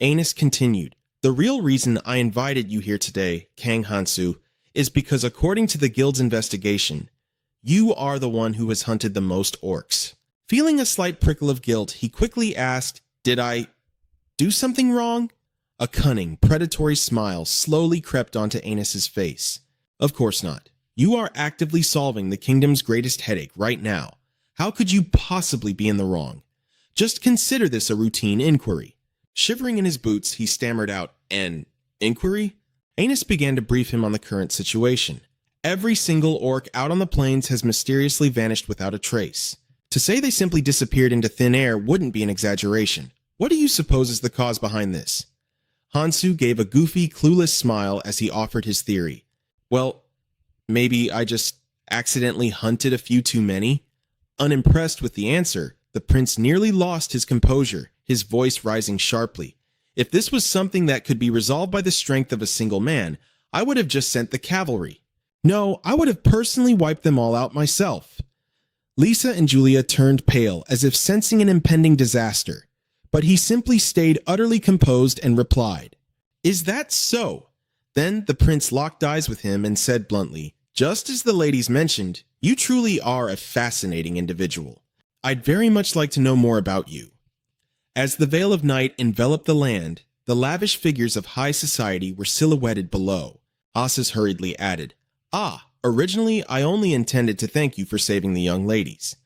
Anus continued, The real reason I invited you here today, Kang Hansu, is because according to the guild's investigation, you are the one who has hunted the most orcs. Feeling a slight prickle of guilt, he quickly asked, Did I do something wrong? A cunning, predatory smile slowly crept onto Anus's face. Of course not. You are actively solving the kingdom's greatest headache right now. How could you possibly be in the wrong? Just consider this a routine inquiry. Shivering in his boots, he stammered out, An inquiry? Anus began to brief him on the current situation. Every single orc out on the plains has mysteriously vanished without a trace. To say they simply disappeared into thin air wouldn't be an exaggeration. What do you suppose is the cause behind this? Hansu gave a goofy, clueless smile as he offered his theory. Well, maybe I just accidentally hunted a few too many? Unimpressed with the answer, the prince nearly lost his composure, his voice rising sharply. If this was something that could be resolved by the strength of a single man, I would have just sent the cavalry. No, I would have personally wiped them all out myself. Lisa and Julia turned pale as if sensing an impending disaster, but he simply stayed utterly composed and replied, "Is that so?" Then the prince locked eyes with him and said bluntly, "Just as the ladies mentioned, you truly are a fascinating individual. I'd very much like to know more about you." As the veil of night enveloped the land, the lavish figures of high society were silhouetted below. Asas hurriedly added, Originally I only intended to thank you for saving the young ladies."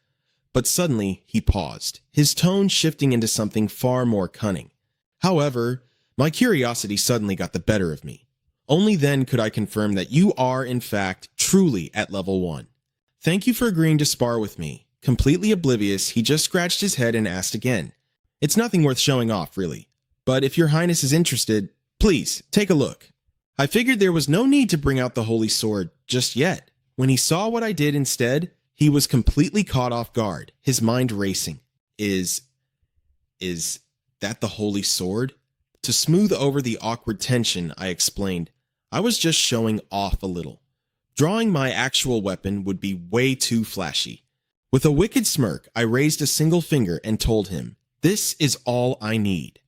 But suddenly he paused, his tone shifting into something far more cunning. "However, my curiosity suddenly got the better of me. Only then could I confirm that you are, in fact, truly at level 1. Thank you for agreeing to spar with me." Completely oblivious, he just scratched his head and asked again, "It's nothing worth showing off, really. But if your highness is interested, please, take a look." I figured there was no need to bring out the holy sword just yet. When he saw what I did instead, he was completely caught off guard, his mind racing. Is that the holy sword? To smooth over the awkward tension, I explained, I was just showing off a little. Drawing my actual weapon would be way too flashy. With a wicked smirk, I raised a single finger and told him, "This is all I need."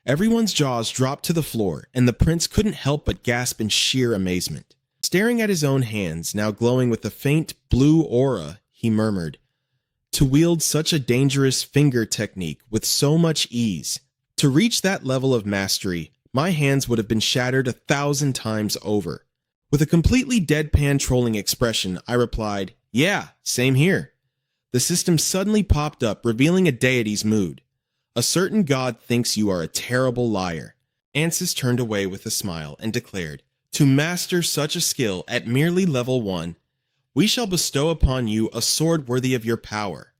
Everyone's jaws dropped to the floor, and the prince couldn't help but gasp in sheer amazement. Staring at his own hands, now glowing with a faint blue aura, he murmured, "To wield such a dangerous finger technique with so much ease. To reach that level of mastery, my hands would have been shattered 1,000 times over." With a completely deadpan trolling expression, I replied, "Yeah, same here." The system suddenly popped up, revealing a deity's mood. "A certain god thinks you are a terrible liar." Ansys turned away with a smile and declared, "To master such a skill at merely level 1, we shall bestow upon you a sword worthy of your power."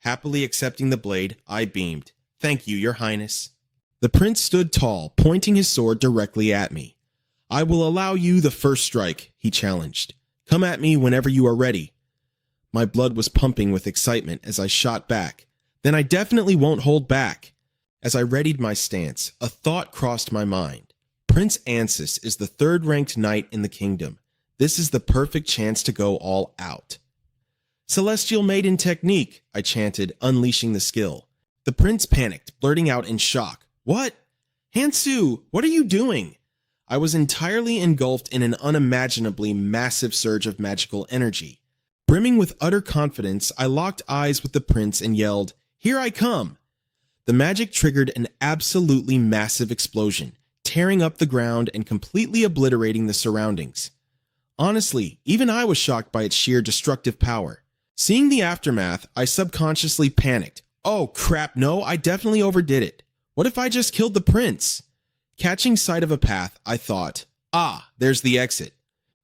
Happily accepting the blade, I beamed, "Thank you, your highness." The prince stood tall, pointing his sword directly at me. "I will allow you the first strike," he challenged. "Come at me whenever you are ready." My blood was pumping with excitement as I shot back. "Then I definitely won't hold back." As I readied my stance, a thought crossed my mind. Prince Ansys is the 3rd-ranked knight in the kingdom. This is the perfect chance to go all out. "Celestial Maiden Technique," I chanted, unleashing the skill. The prince panicked, blurting out in shock, "What? Hansu, what are you doing?" I was entirely engulfed in an unimaginably massive surge of magical energy. Brimming with utter confidence, I locked eyes with the prince and yelled, "Here I come!" The magic triggered an absolutely massive explosion, tearing up the ground and completely obliterating the surroundings. Honestly, even I was shocked by its sheer destructive power. Seeing the aftermath, I subconsciously panicked. "Oh crap, no, I definitely overdid it. What if I just killed the prince?" Catching sight of a path, I thought, there's the exit.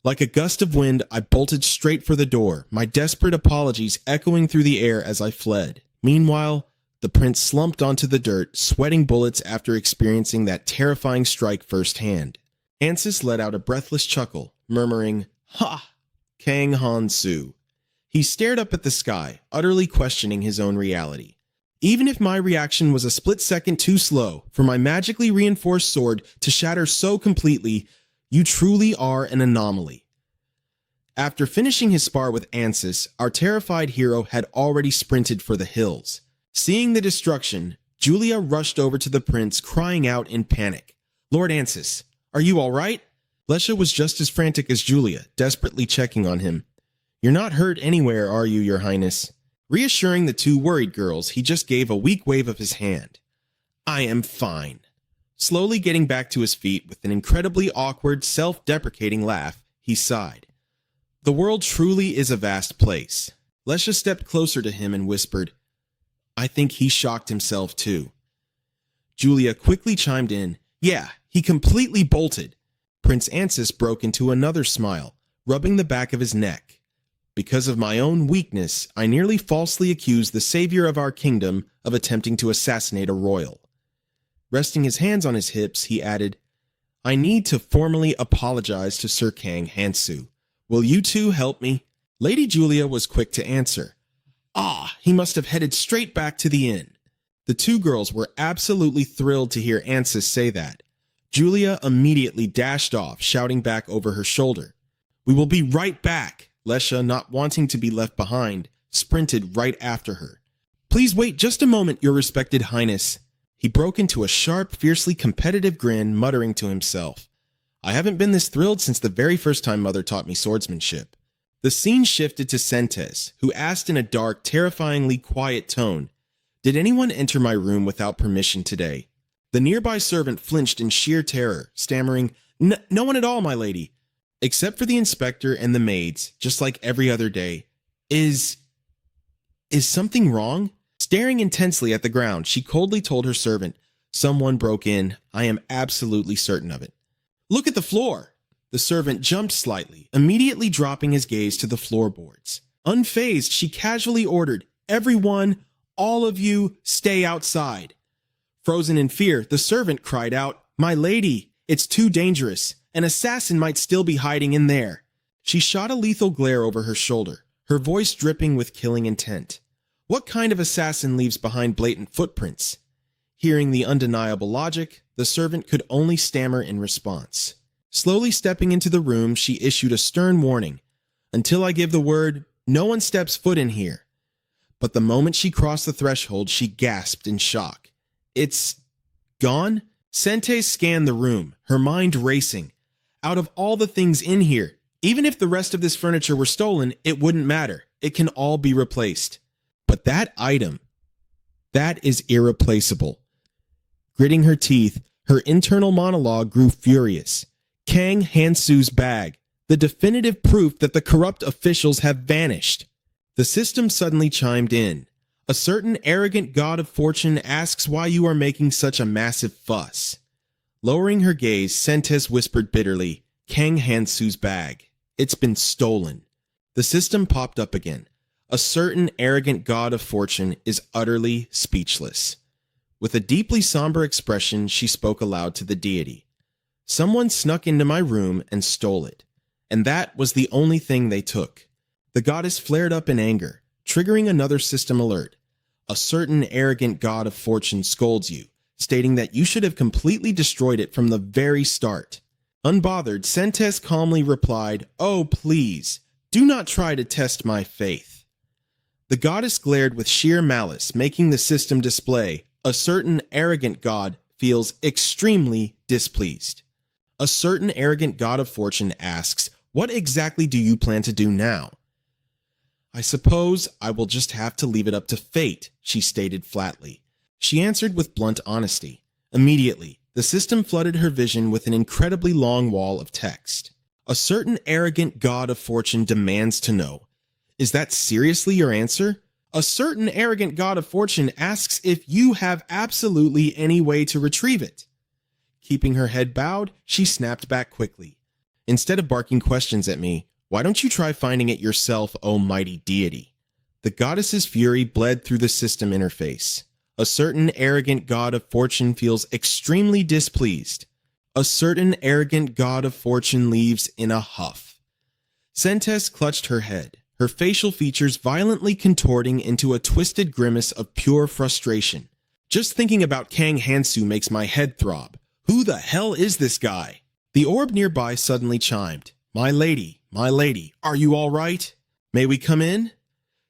Like a gust of wind, I bolted straight for the door, my desperate apologies echoing through the air as I fled. Meanwhile, the prince slumped onto the dirt, sweating bullets after experiencing that terrifying strike firsthand. Ansys let out a breathless chuckle, murmuring, "Ha! Kang Han Su." He stared up at the sky, utterly questioning his own reality. Even if my reaction was a split second too slow for my magically reinforced sword to shatter so completely, you truly are an anomaly. After finishing his spar with Ansys, our terrified hero had already sprinted for the hills. Seeing the destruction, Julia rushed over to the prince, crying out in panic, "Lord Ansys, are you all right?" Lesha was just as frantic as Julia, desperately checking on him. "You're not hurt anywhere, are you, your highness?" Reassuring the 2 worried girls, he just gave a weak wave of his hand. "I am fine." Slowly getting back to his feet with an incredibly awkward, self-deprecating laugh, he sighed. "The world truly is a vast place." Lesha stepped closer to him and whispered, "I think he shocked himself too." Julia quickly chimed in, "Yeah, he completely bolted." Prince Ansys broke into another smile, rubbing the back of his neck. "Because of my own weakness, I nearly falsely accused the savior of our kingdom of attempting to assassinate a royal." Resting his hands on his hips, he added, "I need to formally apologize to Sir Kang Hansu. Will you two help me?" Lady Julia was quick to answer, "He must have headed straight back to the inn." The two girls were absolutely thrilled to hear Ansys say that. Julia immediately dashed off, shouting back over her shoulder. "We will be right back." Lesha, not wanting to be left behind, sprinted right after her. "Please wait just a moment, Your Respected Highness." He broke into a sharp, fiercely competitive grin, muttering to himself, "I haven't been this thrilled since the very first time Mother taught me swordsmanship." The scene shifted to Sentes, who asked in a dark, terrifyingly quiet tone, "Did anyone enter my room without permission today?" The nearby servant flinched in sheer terror, stammering, No one at all, my lady. Except for the inspector and the maids, just like every other day. Is something wrong?" Staring intensely at the ground, she coldly told her servant, "Someone broke in. I am absolutely certain of it." "Look at the floor!" The servant jumped slightly, immediately dropping his gaze to the floorboards. Unfazed, she casually ordered, "Everyone, all of you, stay outside." Frozen in fear, the servant cried out, "My lady, it's too dangerous. An assassin might still be hiding in there." She shot a lethal glare over her shoulder, her voice dripping with killing intent. What kind of assassin leaves behind blatant footprints? Hearing the undeniable logic, the servant could only stammer in response. Slowly stepping into the room, she issued a stern warning. "Until I give the word, no one steps foot in here." But the moment she crossed the threshold, she gasped in shock. "It's gone?" Sente scanned the room, her mind racing. Out of all the things in here, even if the rest of this furniture were stolen, it wouldn't matter. It can all be replaced. But that item, that is irreplaceable. Gritting her teeth, her internal monologue grew furious. Kang Hansu's bag, the definitive proof that the corrupt officials have vanished. The system suddenly chimed in. "A certain arrogant god of fortune asks why you are making such a massive fuss." Lowering her gaze, Sentes whispered bitterly, "Kang Hansu's bag. It's been stolen." The system popped up again. A certain arrogant god of fortune is utterly speechless. With a deeply somber expression, she spoke aloud to the deity. "Someone snuck into my room and stole it. And that was the only thing they took." The goddess flared up in anger, triggering another system alert. "A certain arrogant god of fortune scolds you, stating that you should have completely destroyed it from the very start." Unbothered, Sentes calmly replied, "Oh, please, do not try to test my faith." The goddess glared with sheer malice, making the system display, "A certain arrogant god feels extremely displeased." A certain arrogant god of fortune asks, "What exactly do you plan to do now?" "I suppose I will just have to leave it up to fate," she stated flatly. She answered with blunt honesty. Immediately, the system flooded her vision with an incredibly long wall of text. "A certain arrogant god of fortune demands to know. Is that seriously your answer? A certain arrogant god of fortune asks if you have absolutely any way to retrieve it." Keeping her head bowed, she snapped back quickly. "Instead of barking questions at me, why don't you try finding it yourself, O mighty deity?" The goddess's fury bled through the system interface. "A certain arrogant god of fortune feels extremely displeased. A certain arrogant god of fortune leaves in a huff." Sentes clutched her head, her facial features violently contorting into a twisted grimace of pure frustration. "Just thinking about Kang Hansu makes my head throb. Who the hell is this guy?" The orb nearby suddenly chimed. My lady, are you all right? May we come in?"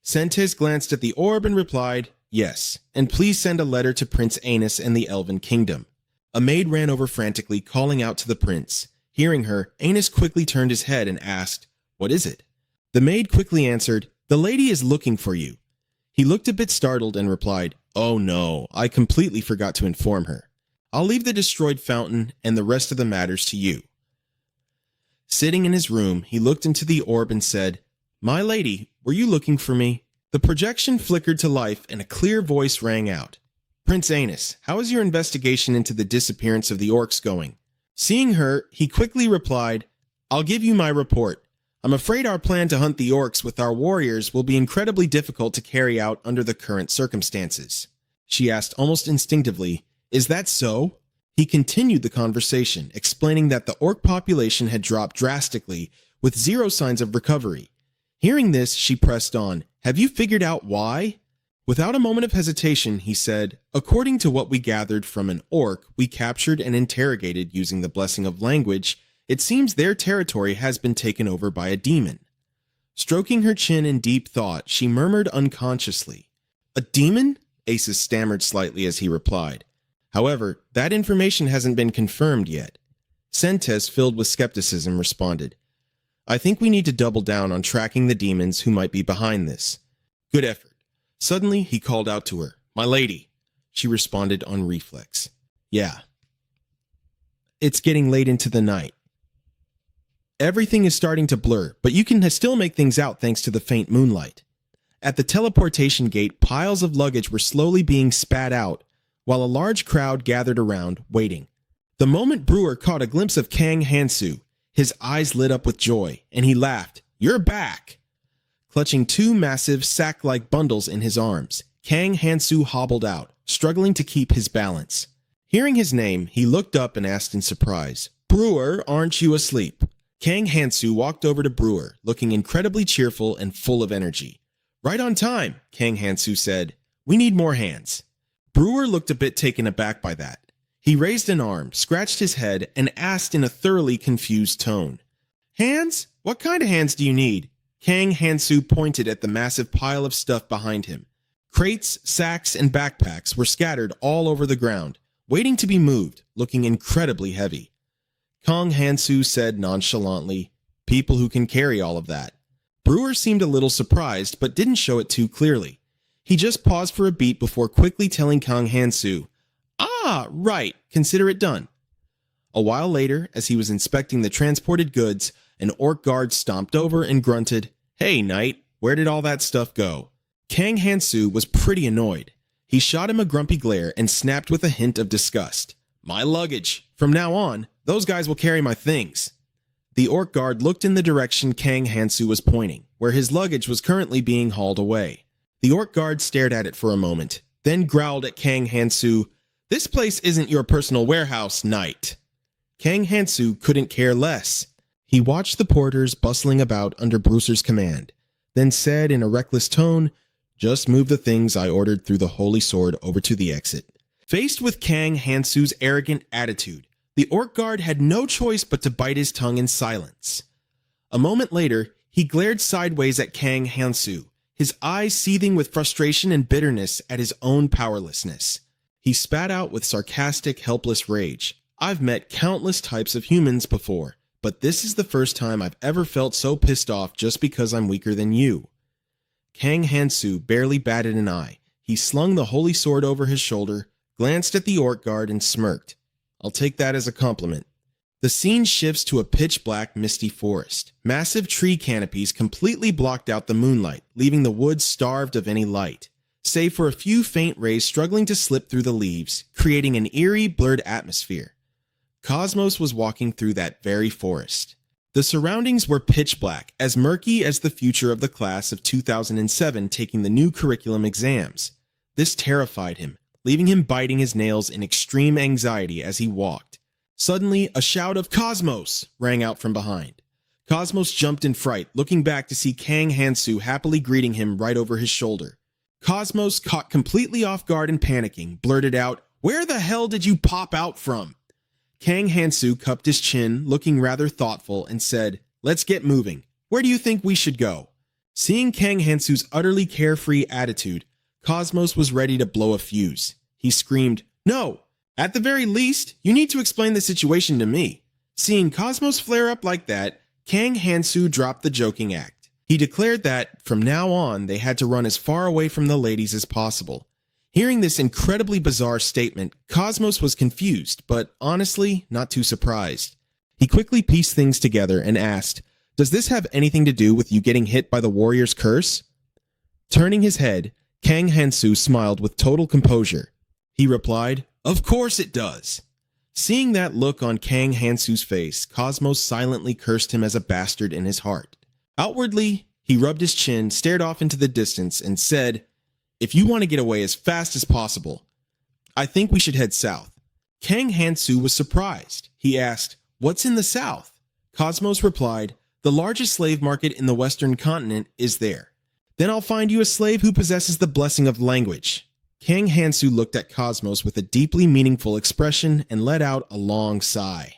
Sentes glanced at the orb and replied, "Yes, and please send a letter to Prince Anus and the Elven Kingdom." A maid ran over frantically, calling out to the prince. Hearing her, Anus quickly turned his head and asked, "What is it?" The maid quickly answered, "The lady is looking for you." He looked a bit startled and replied, "Oh no, I completely forgot to inform her. I'll leave the destroyed fountain and the rest of the matters to you." Sitting in his room, he looked into the orb and said, "My lady, were you looking for me?" The projection flickered to life and a clear voice rang out. "Prince Anus, how is your investigation into the disappearance of the orcs going?" Seeing her, he quickly replied, "I'll give you my report. I'm afraid our plan to hunt the orcs with our warriors will be incredibly difficult to carry out under the current circumstances." She asked almost instinctively, "Is that so?" He continued the conversation, explaining that the orc population had dropped drastically, with zero signs of recovery. Hearing this, she pressed on, "Have you figured out why?" Without a moment of hesitation, he said, "According to what we gathered from an orc we captured and interrogated using the blessing of language, it seems their territory has been taken over by a demon." Stroking her chin in deep thought, she murmured unconsciously, "A demon?" Asus stammered slightly as he replied. However, that information hasn't been confirmed yet. Sentes, filled with skepticism, responded, "I think we need to double down on tracking the demons who might be behind this." "Good effort." Suddenly, he called out to her, "My lady." She responded on reflex, "Yeah." It's getting late into the night. Everything is starting to blur, but you can still make things out thanks to the faint moonlight. At the teleportation gate, piles of luggage were slowly being spat out, while a large crowd gathered around, waiting. The moment Brewer caught a glimpse of Kang Hansu, his eyes lit up with joy, and he laughed, "You're back!" Clutching two massive, sack-like bundles in his arms, Kang Hansu hobbled out, struggling to keep his balance. Hearing his name, he looked up and asked in surprise, "Brewer, aren't you asleep?" Kang Hansu walked over to Brewer, looking incredibly cheerful and full of energy. "Right on time," Kang Hansu said. "We need more hands." Brewer looked a bit taken aback by that. He raised an arm, scratched his head, and asked in a thoroughly confused tone, "Hands? What kind of hands do you need?" Kang Hansu pointed at the massive pile of stuff behind him. Crates, sacks, and backpacks were scattered all over the ground, waiting to be moved, looking incredibly heavy. Kang Hansu said nonchalantly, "People who can carry all of that." Brewer seemed a little surprised, but didn't show it too clearly. He just paused for a beat before quickly telling Kang Hansu, "Ah, right, consider it done." A while later, as he was inspecting the transported goods, an orc guard stomped over and grunted, "Hey, Knight, where did all that stuff go?" Kang Hansu was pretty annoyed. He shot him a grumpy glare and snapped with a hint of disgust, "My luggage. From now on, those guys will carry my things." The orc guard looked in the direction Kang Hansu was pointing, where his luggage was currently being hauled away. The orc guard stared at it for a moment, then growled at Kang Hansu, "This place isn't your personal warehouse, Knight." Kang Hansu couldn't care less. He watched the porters bustling about under Brewster's command, then said in a reckless tone, "Just move the things I ordered through the Holy Sword over to the exit." Faced with Kang Hansu's arrogant attitude, the orc guard had no choice but to bite his tongue in silence. A moment later, he glared sideways at Kang Hansu, his eyes seething with frustration and bitterness at his own powerlessness. He spat out with sarcastic, helpless rage, "I've met countless types of humans before, but this is the first time I've ever felt so pissed off just because I'm weaker than you." Kang Hansu barely batted an eye. He slung the holy sword over his shoulder, glanced at the orc guard, and smirked. "I'll take that as a compliment." The scene shifts to a pitch-black, misty forest. Massive tree canopies completely blocked out the moonlight, leaving the woods starved of any light, save for a few faint rays struggling to slip through the leaves, creating an eerie, blurred atmosphere. Cosmos was walking through that very forest. The surroundings were pitch black, as murky as the future of the class of 2007 taking the new curriculum exams. This terrified him, leaving him biting his nails in extreme anxiety as he walked. Suddenly, a shout of "Cosmos!" rang out from behind. Cosmos jumped in fright, looking back to see Kang Hansu happily greeting him right over his shoulder. Cosmos, caught completely off guard and panicking, blurted out, "Where the hell did you pop out from?" Kang Hansu cupped his chin, looking rather thoughtful, and said, "Let's get moving. Where do you think we should go?" Seeing Kang Hansu's utterly carefree attitude, Cosmos was ready to blow a fuse. He screamed, "No! At the very least, you need to explain the situation to me." Seeing Cosmos flare up like that, Kang Hansu dropped the joking act. He declared that, from now on, they had to run as far away from the ladies as possible. Hearing this incredibly bizarre statement, Cosmos was confused, but honestly, not too surprised. He quickly pieced things together and asked, "Does this have anything to do with you getting hit by the warrior's curse?" Turning his head, Kang Hansu smiled with total composure. He replied, "Of course it does." Seeing that look on Kang Hansu's face, Cosmos silently cursed him as a bastard in his heart. Outwardly, he rubbed his chin, stared off into the distance, and said, "If you want to get away as fast as possible, I think we should head south." Kang Hansu was surprised. He asked, "What's in the south?" Cosmos replied, "The largest slave market in the western continent is there. Then I'll find you a slave who possesses the blessing of language. Kang Hansu looked at Cosmos with a deeply meaningful expression and let out a long sigh.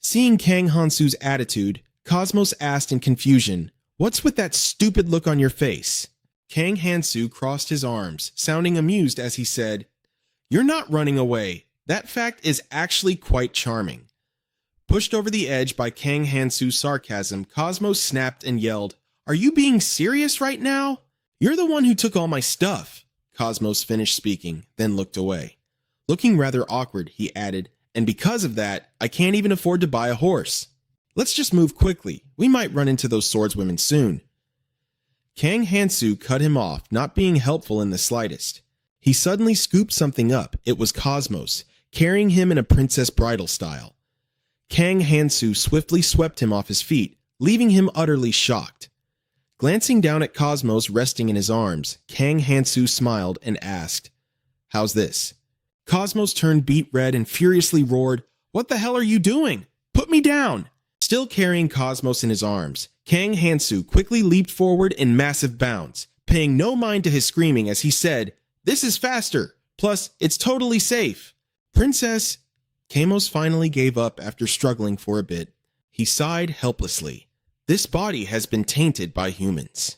Seeing Kang Hansu's attitude, Cosmos asked in confusion, "What's with that stupid look on your face?" Kang Hansu crossed his arms, sounding amused as he said, "You're not running away. That fact is actually quite charming." Pushed over the edge by Kang Hansu's sarcasm, Cosmos snapped and yelled, "Are you being serious right now? You're the one who took all my stuff." Cosmos finished speaking, then looked away. Looking rather awkward, he added, "And because of that, I can't even afford to buy a horse. Let's just move quickly. We might run into those swordswomen soon." Kang Hansu cut him off, not being helpful in the slightest. He suddenly scooped something up. It was Cosmos, carrying him in a princess bridal style. Kang Hansu swiftly swept him off his feet, leaving him utterly shocked. Glancing down at Cosmos resting in his arms, Kang Hansu smiled and asked, "How's this?" Cosmos turned beet red and furiously roared, "What the hell are you doing? Put me down!" Still carrying Cosmos in his arms, Kang Hansu quickly leaped forward in massive bounds, paying no mind to his screaming as he said, "This is faster! Plus, it's totally safe!" "Princess..." Camos finally gave up after struggling for a bit. He sighed helplessly. This body has been tainted by humans.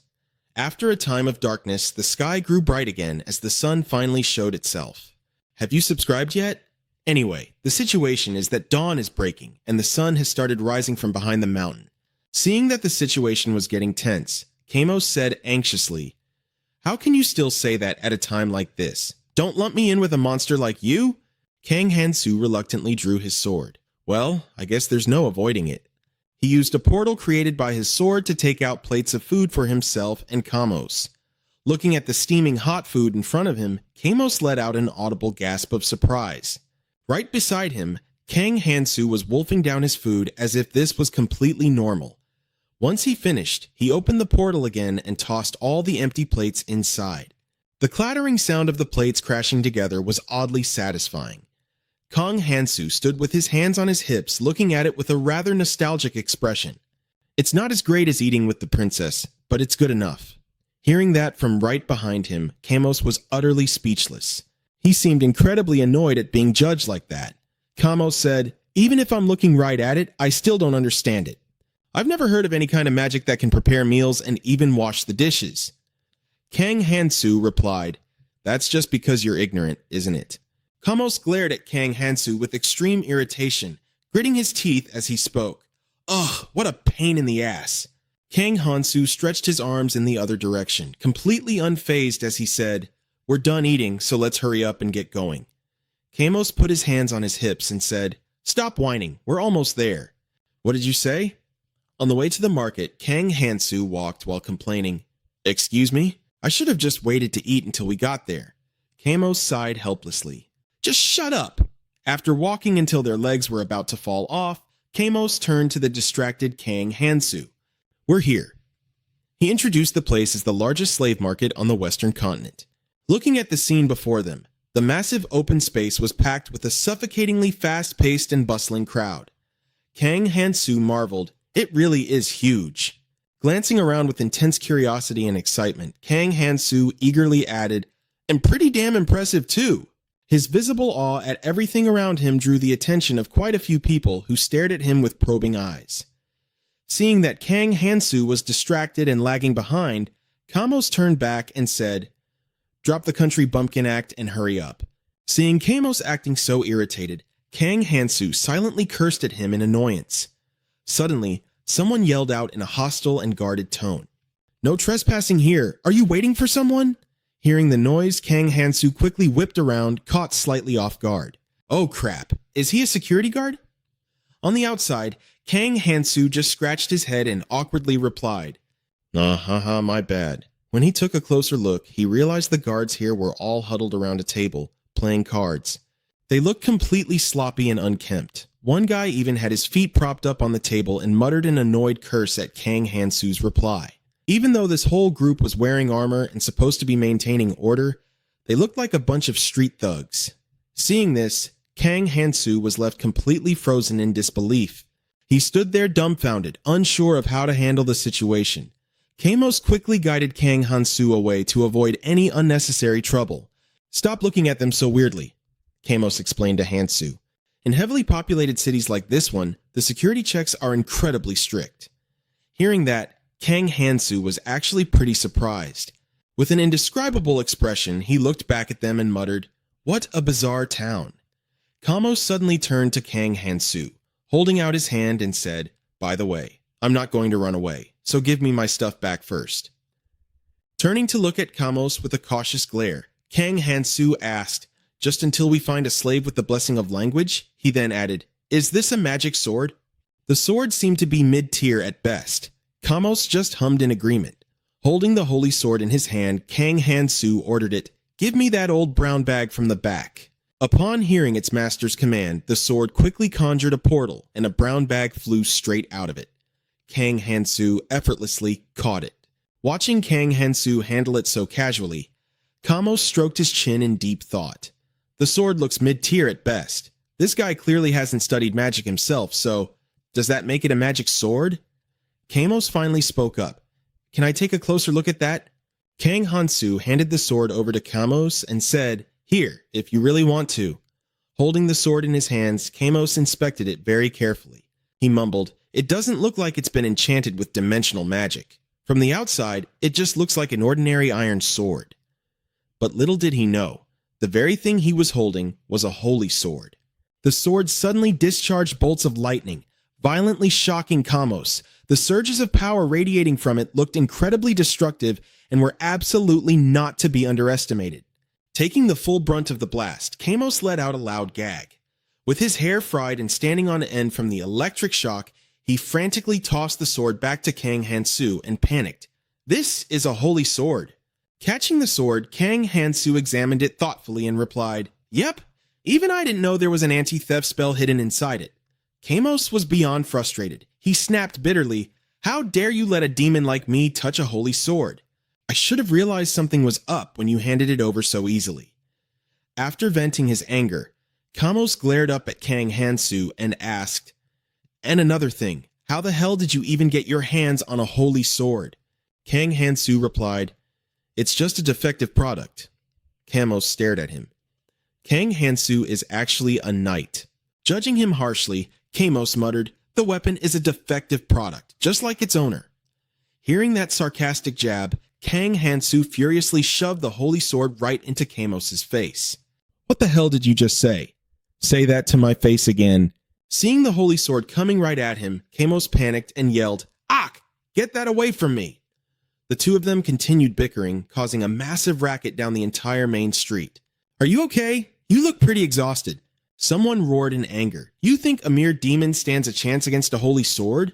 After a time of darkness, the sky grew bright again as the sun finally showed itself. Have you subscribed yet? Anyway, the situation is that dawn is breaking and the sun has started rising from behind the mountain. Seeing that the situation was getting tense, Camos said anxiously, "How can you still say that at a time like this? Don't lump me in with a monster like you?" Kang Hansu reluctantly drew his sword. Well, I guess there's no avoiding it. He used a portal created by his sword to take out plates of food for himself and Camos. Looking at the steaming hot food in front of him, Camos let out an audible gasp of surprise. Right beside him, Kang Hansu was wolfing down his food as if this was completely normal. Once he finished, he opened the portal again and tossed all the empty plates inside. The clattering sound of the plates crashing together was oddly satisfying. Kang Hansu stood with his hands on his hips looking at it with a rather nostalgic expression. It's not as great as eating with the princess, but it's good enough. Hearing that from right behind him, Camos was utterly speechless. He seemed incredibly annoyed at being judged like that. Camos said, "Even if I'm looking right at it, I still don't understand it. I've never heard of any kind of magic that can prepare meals and even wash the dishes." Kang Hansu replied, "That's just because you're ignorant, isn't it?" Camos glared at Kang Hansu with extreme irritation, gritting his teeth as he spoke. Ugh, what a pain in the ass. Kang Hansu stretched his arms in the other direction, completely unfazed as he said, "We're done eating, so let's hurry up and get going." Camos put his hands on his hips and said, "Stop whining, we're almost there." "What did you say?" On the way to the market, Kang Hansu walked while complaining, "Excuse me? I should have just waited to eat until we got there." Camos sighed helplessly. "Just shut up!" After walking until their legs were about to fall off, Camos turned to the distracted Kang Hansu. "We're here." He introduced the place as the largest slave market on the western continent. Looking at the scene before them, the massive open space was packed with a suffocatingly fast-paced and bustling crowd. Kang Hansu marveled, "It really is huge." Glancing around with intense curiosity and excitement, Kang Hansu eagerly added, "And pretty damn impressive too." His visible awe at everything around him drew the attention of quite a few people who stared at him with probing eyes. Seeing that Kang Hansu was distracted and lagging behind, Camos turned back and said, "Drop the country bumpkin act and hurry up." Seeing Camos acting so irritated, Kang Hansu silently cursed at him in annoyance. Suddenly, someone yelled out in a hostile and guarded tone, "No trespassing here! Are you waiting for someone?" Hearing the noise, Kang Hansu quickly whipped around, caught slightly off guard. "Oh crap, is he a security guard?" On the outside, Kang Hansu just scratched his head and awkwardly replied, my bad." When he took a closer look, he realized the guards here were all huddled around a table, playing cards. They looked completely sloppy and unkempt. One guy even had his feet propped up on the table and muttered an annoyed curse at Kang Hansu's reply. Even though this whole group was wearing armor and supposed to be maintaining order, they looked like a bunch of street thugs. Seeing this, Kang Hansu was left completely frozen in disbelief. He stood there dumbfounded, unsure of how to handle the situation. Kamos quickly guided Kang Hansu away to avoid any unnecessary trouble. "Stop looking at them so weirdly," Kamos explained to Hansu. "In heavily populated cities like this one, the security checks are incredibly strict." Hearing that, Kang Hansu was actually pretty surprised. With an indescribable expression, he looked back at them and muttered, "What a bizarre town." Kamos suddenly turned to Kang Hansu, holding out his hand and said, "By the way, I'm not going to run away, so give me my stuff back first." Turning to look at Kamos with a cautious glare, Kang Hansu asked, "Just until we find a slave with the blessing of language?" He then added, "Is this a magic sword?" The sword seemed to be mid-tier at best. Kamos just hummed in agreement. Holding the holy sword in his hand, Kang Hansu ordered it, "Give me that old brown bag from the back." Upon hearing its master's command, the sword quickly conjured a portal, and a brown bag flew straight out of it. Kang Hansu effortlessly caught it. Watching Kang Hansu handle it so casually, Kamos stroked his chin in deep thought. The sword looks mid-tier at best. This guy clearly hasn't studied magic himself, so does that make it a magic sword? Kamos finally spoke up. "Can I take a closer look at that?" Kang Hansu handed the sword over to Kamos and said, "Here, if you really want to." Holding the sword in his hands, Kamos inspected it very carefully. He mumbled, "It doesn't look like it's been enchanted with dimensional magic. From the outside, it just looks like an ordinary iron sword." But little did he know, the very thing he was holding was a holy sword. The sword suddenly discharged bolts of lightning, violently shocking Kamos. The surges of power radiating from it looked incredibly destructive and were absolutely not to be underestimated. Taking the full brunt of the blast, Kamos let out a loud gag. With his hair fried and standing on end from the electric shock, he frantically tossed the sword back to Kang Hansu and panicked. "This is a holy sword." Catching the sword, Kang Hansu examined it thoughtfully and replied, "Yep, even I didn't know there was an anti-theft spell hidden inside it." Kamos was beyond frustrated. He snapped bitterly, "How dare you let a demon like me touch a holy sword? I should have realized something was up when you handed it over so easily." After venting his anger, Kamos glared up at Kang Hansu and asked, "And another thing, how the hell did you even get your hands on a holy sword?" Kang Hansu replied, "It's just a defective product." Kamos stared at him. Kang Hansu is actually a knight. Judging him harshly, Kamos muttered, "The weapon is a defective product, just like its owner." Hearing that sarcastic jab, Kang Hansu furiously shoved the holy sword right into Kamos's face. "What the hell did you just say?" "Say that to my face again." Seeing the holy sword coming right at him, Kamos panicked and yelled, "Ak! Get that away from me!" The two of them continued bickering, causing a massive racket down the entire main street. "Are you okay? You look pretty exhausted." Someone roared in anger. "You think a mere demon stands a chance against a holy sword?"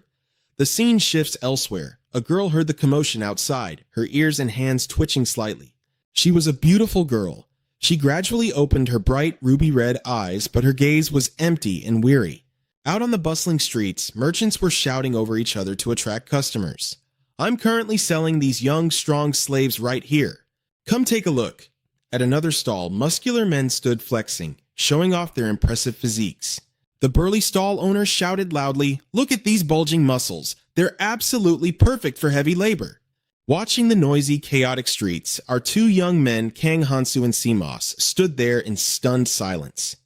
The scene shifts elsewhere. A girl heard the commotion outside, her ears and hands twitching slightly. She was a beautiful girl. She gradually opened her bright ruby-red eyes, but her gaze was empty and weary. Out on the bustling streets, merchants were shouting over each other to attract customers. "I'm currently selling these young, strong slaves right here. Come take a look." At another stall, muscular men stood flexing, showing off their impressive physiques. The burly stall owner shouted loudly, "Look at these bulging muscles. They're absolutely perfect for heavy labor." Watching the noisy, chaotic streets, our two young men, Kang Hansu and Simos, stood there in stunned silence.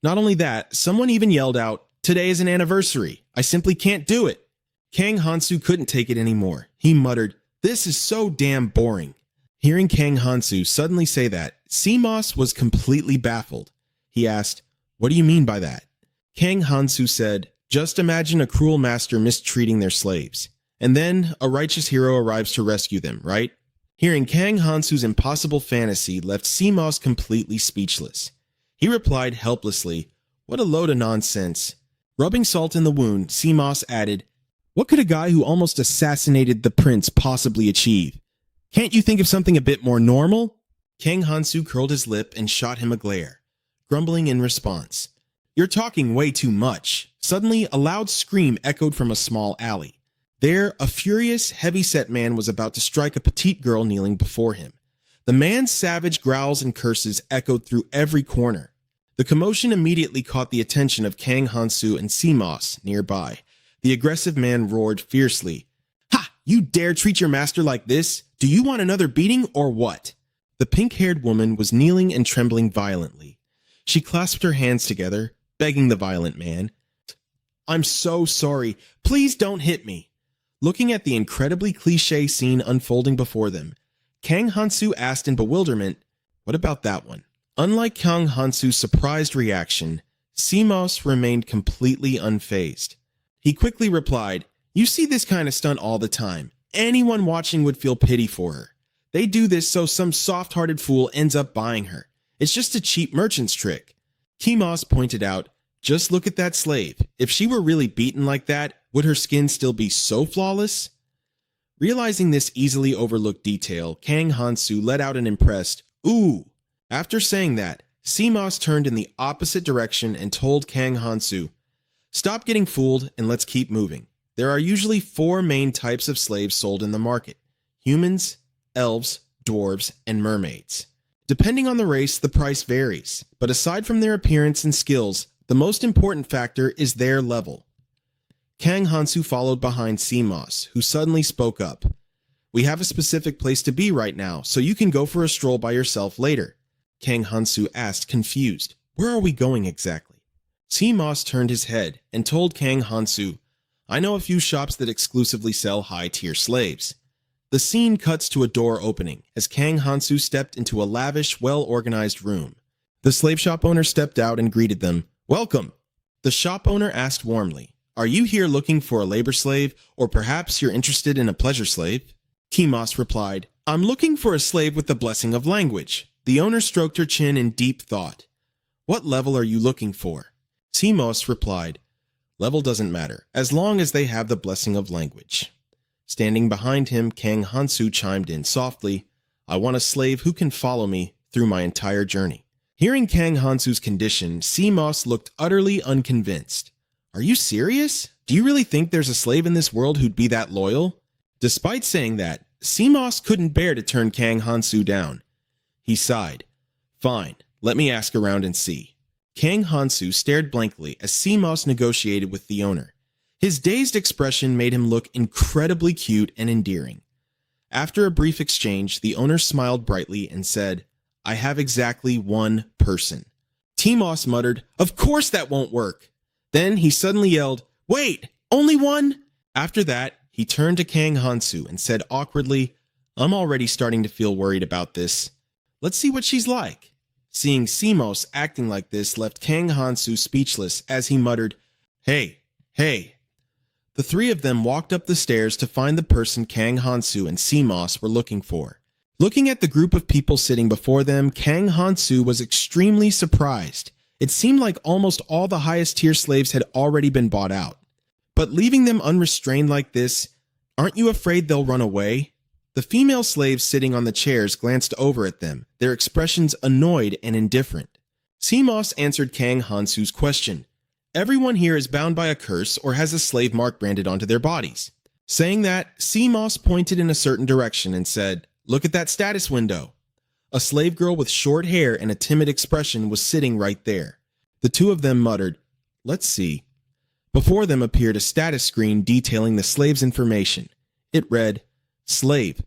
Not only that, someone even yelled out, "Today is an anniversary. I simply can't do it." Kang Hansu couldn't take it anymore. He muttered, "This is so damn boring." Hearing Kang Hansu suddenly say that, Simos was completely baffled. He asked, "What do you mean by that?" Kang Hansu said, "Just imagine a cruel master mistreating their slaves. And then a righteous hero arrives to rescue them, right?" Hearing Kang Hansu's impossible fantasy left Simos completely speechless. He replied helplessly, "What a load of nonsense." Rubbing salt in the wound, Simos added, "What could a guy who almost assassinated the prince possibly achieve? Can't you think of something a bit more normal?" Kang Hansu curled his lip and shot him a glare, grumbling in response, "You're talking way too much." Suddenly, a loud scream echoed from a small alley. There, a furious, heavy-set man was about to strike a petite girl kneeling before him. The man's savage growls and curses echoed through every corner. The commotion immediately caught the attention of Kang Hansu and Simos nearby. The aggressive man roared fiercely, "Ha! You dare treat your master like this? Do you want another beating or what? The pink-haired woman was kneeling and trembling violently. She clasped her hands together, begging the violent man, I'm so sorry. Please don't hit me. Looking at the incredibly cliché scene unfolding before them, Kang Hansu asked in bewilderment, what about that one? Unlike Kang Hansu's surprised reaction, Simos remained completely unfazed. He quickly replied, you see this kind of stunt all the time. Anyone watching would feel pity for her. They do this so some soft-hearted fool ends up buying her. It's just a cheap merchant's trick. Kimos pointed out, just look at that slave. If she were really beaten like that, would her skin still be so flawless? Realizing this easily overlooked detail, Kang Hansu let out an impressed, ooh. After saying that, Simos turned in the opposite direction and told Kang Hansu, stop getting fooled and let's keep moving. There are usually 4 main types of slaves sold in the market: humans, elves, dwarves, and mermaids. Depending on the race, the price varies, but aside from their appearance and skills, the most important factor is their level. Kang Hansu followed behind Simos, who suddenly spoke up. We have a specific place to be right now, so you can go for a stroll by yourself later. Kang Hansu asked, confused, where are we going exactly? Simos turned his head and told Kang Hansu, I know a few shops that exclusively sell high-tier slaves. The scene cuts to a door opening as Kang Hansu stepped into a lavish, well-organized room. The slave shop owner stepped out and greeted them. Welcome. The shop owner asked warmly, are you here looking for a labor slave, or perhaps you're interested in a pleasure slave? Kimos replied, I'm looking for a slave with the blessing of language. The owner stroked her chin in deep thought. What level are you looking for? Simos replied, level doesn't matter, as long as they have the blessing of language. Standing behind him, Kang Hansu chimed in softly, I want a slave who can follow me through my entire journey. Hearing Kang Hansu's condition, Simos looked utterly unconvinced. Are you serious? Do you really think there's a slave in this world who'd be that loyal? Despite saying that, Simos couldn't bear to turn Kang Hansu down. He sighed. Fine, let me ask around and see. Kang Hansu stared blankly as Simos negotiated with the owner. His dazed expression made him look incredibly cute and endearing. After a brief exchange, the owner smiled brightly and said, I have exactly 1 person. Timos muttered, of course that won't work. Then he suddenly yelled, wait, only 1? After that, he turned to Kang Hansu and said awkwardly, I'm already starting to feel worried about this. Let's see what she's like. Seeing Simos acting like this left Kang Hansu speechless as he muttered, hey. The 3 of them walked up the stairs to find the person Kang Hansu and Simos were looking for. Looking at the group of people sitting before them, Kang Hansu was extremely surprised. It seemed like almost all the highest tier slaves had already been bought out. But leaving them unrestrained like this, aren't you afraid they'll run away? The female slaves sitting on the chairs glanced over at them, their expressions annoyed and indifferent. Simos answered Kang Hansu's question. Everyone here is bound by a curse or has a slave mark branded onto their bodies. Saying that, Simos pointed in a certain direction and said, look at that status window. A slave girl with short hair and a timid expression was sitting right there. The 2 of them muttered, let's see. Before them appeared a status screen detailing the slave's information. It read, Slave,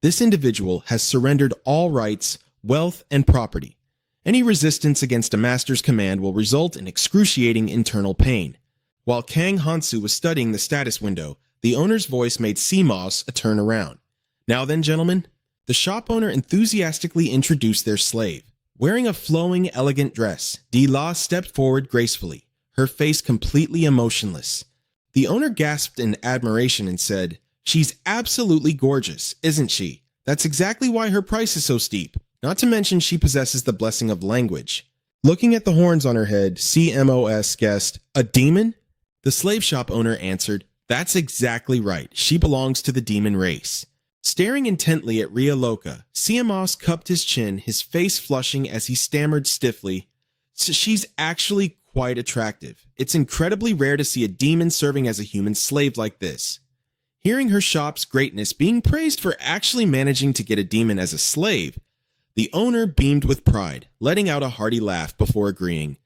this individual has surrendered all rights, wealth, and property. Any resistance against a master's command will result in excruciating internal pain. While Kang Hansu was studying the status window, the owner's voice made Simos a turn around. Now then, gentlemen. The shop owner enthusiastically introduced their slave. Wearing a flowing, elegant dress, Dila stepped forward gracefully, her face completely emotionless. The owner gasped in admiration and said, she's absolutely gorgeous, isn't she? That's exactly why her price is so steep. Not to mention she possesses the blessing of language. Looking at the horns on her head, CMOS guessed, a demon? The slave shop owner answered, that's exactly right. She belongs to the demon race. Staring intently at Ria Loca, CMOS cupped his chin, his face flushing as he stammered stiffly, she's actually quite attractive. It's incredibly rare to see a demon serving as a human slave like this. Hearing her shop's greatness being praised for actually managing to get a demon as a slave, the owner beamed with pride, letting out a hearty laugh before agreeing.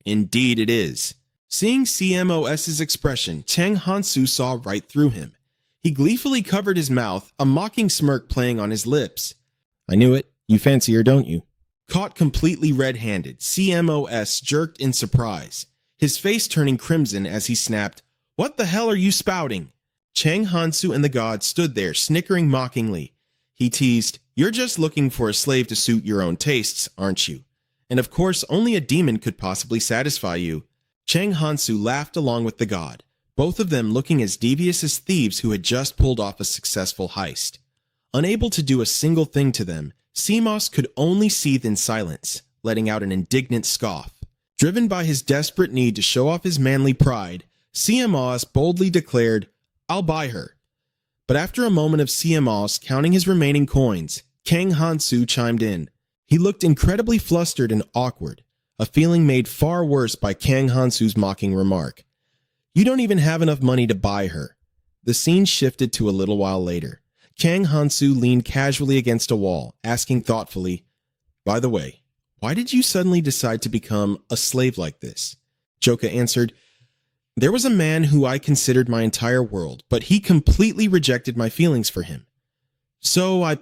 Indeed it is. Seeing CMOS's expression, Kang Hansu saw right through him. He gleefully covered his mouth, a mocking smirk playing on his lips. I knew it. You fancy her, don't you? Caught completely red-handed, CMOS jerked in surprise, his face turning crimson as he snapped, "What the hell are you spouting?" Chang Hansu and the god stood there, snickering mockingly. He teased, "You're just looking for a slave to suit your own tastes, aren't you? And of course, only a demon could possibly satisfy you." Chang Hansu laughed along with the god, both of them looking as devious as thieves who had just pulled off a successful heist. Unable to do a single thing to them, CMOS could only seethe in silence, letting out an indignant scoff. Driven by his desperate need to show off his manly pride, CMOS boldly declared, "I'll buy her." But after a moment of CMOS counting his remaining coins, Kang Hansu chimed in. He looked incredibly flustered and awkward, a feeling made far worse by Kang Hansu's mocking remark. "You don't even have enough money to buy her." The scene shifted to a little while later. Kang Hansu leaned casually against a wall, asking thoughtfully, "By the way, why did you suddenly decide to become a slave like this?" Joka answered, "There was a man who I considered my entire world, but he completely rejected my feelings for him. So I..."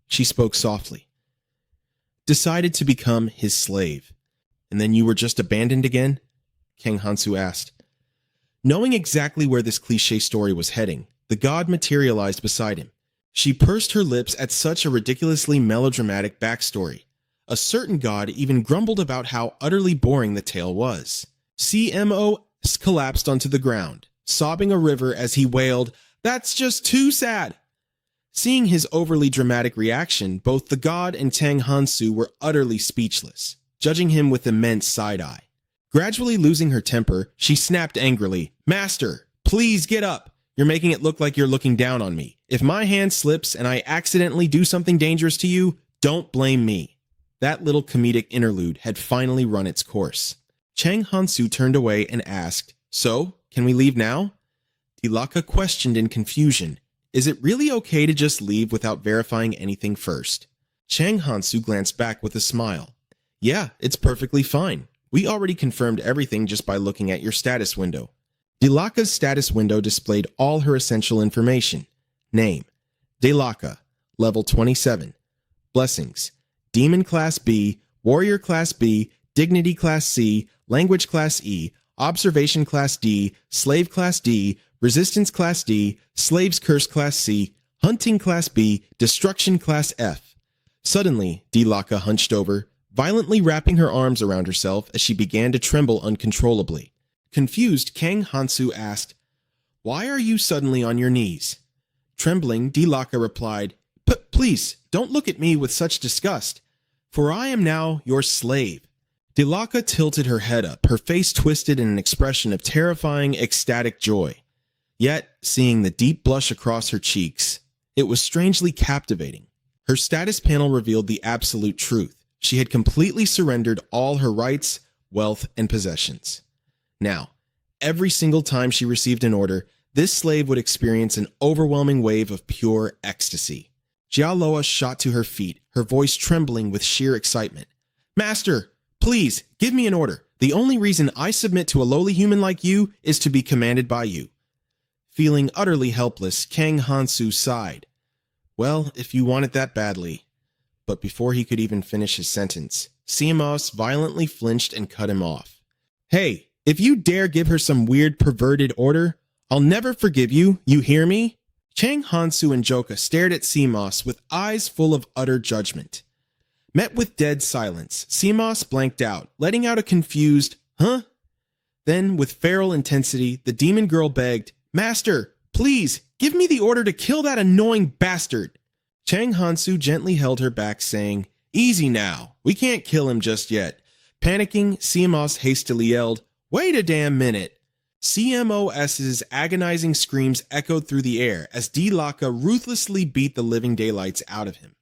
She spoke softly. "Decided to become his slave. And then you were just abandoned again?" Kang Hansu asked. Knowing exactly where this cliché story was heading, the god materialized beside him. She pursed her lips at such a ridiculously melodramatic backstory. A certain god even grumbled about how utterly boring the tale was. CMOS collapsed onto the ground, sobbing a river as he wailed, "That's just too sad!" Seeing his overly dramatic reaction, both the god and Tang Hansu were utterly speechless, judging him with immense side-eye. Gradually losing her temper, she snapped angrily, "Master, please get up! You're making it look like you're looking down on me. If my hand slips and I accidentally do something dangerous to you, don't blame me." That little comedic interlude had finally run its course. Chang Hansu turned away and asked, "So, can we leave now?" Tilaka questioned in confusion, "Is it really okay to just leave without verifying anything first?" Chang Hansu glanced back with a smile. "Yeah, it's perfectly fine. We already confirmed everything just by looking at your status window." Delaka's status window displayed all her essential information. Name: Delaka, level 27. Blessings: Demon Class B, Warrior Class B, Dignity Class C, Language Class E, Observation Class D, Slave Class D, Resistance Class D, Slave's Curse Class C, Hunting Class B, Destruction Class F. Suddenly, Delaka hunched over, violently wrapping her arms around herself as she began to tremble uncontrollably. Confused, Kang Hansu asked, "Why are you suddenly on your knees?" Trembling, Delaka replied, Please, don't look at me with such disgust, for I am now your slave." Delaka tilted her head up, her face twisted in an expression of terrifying, ecstatic joy. Yet, seeing the deep blush across her cheeks, it was strangely captivating. Her status panel revealed the absolute truth. She had completely surrendered all her rights, wealth, and possessions. Now, every single time she received an order, this slave would experience an overwhelming wave of pure ecstasy. Jialoa shot to her feet, her voice trembling with sheer excitement. "Master, please, give me an order. The only reason I submit to a lowly human like you is to be commanded by you." Feeling utterly helpless, Kang Hansu sighed. "Well, if you want it that badly." But before he could even finish his sentence, CMOS violently flinched and cut him off. "Hey, if you dare give her some weird perverted order, I'll never forgive you, you hear me?" Chang Hansu and Joka stared at CMOS with eyes full of utter judgment. Met with dead silence, CMOS blanked out, letting out a confused, "Huh?" Then, with feral intensity, the demon girl begged, "Master, please, give me the order to kill that annoying bastard." Chang Hansu gently held her back, saying, "Easy now, we can't kill him just yet." Panicking, CMOS hastily yelled, "Wait a damn minute." CMOS's agonizing screams echoed through the air as Delaka ruthlessly beat the living daylights out of him.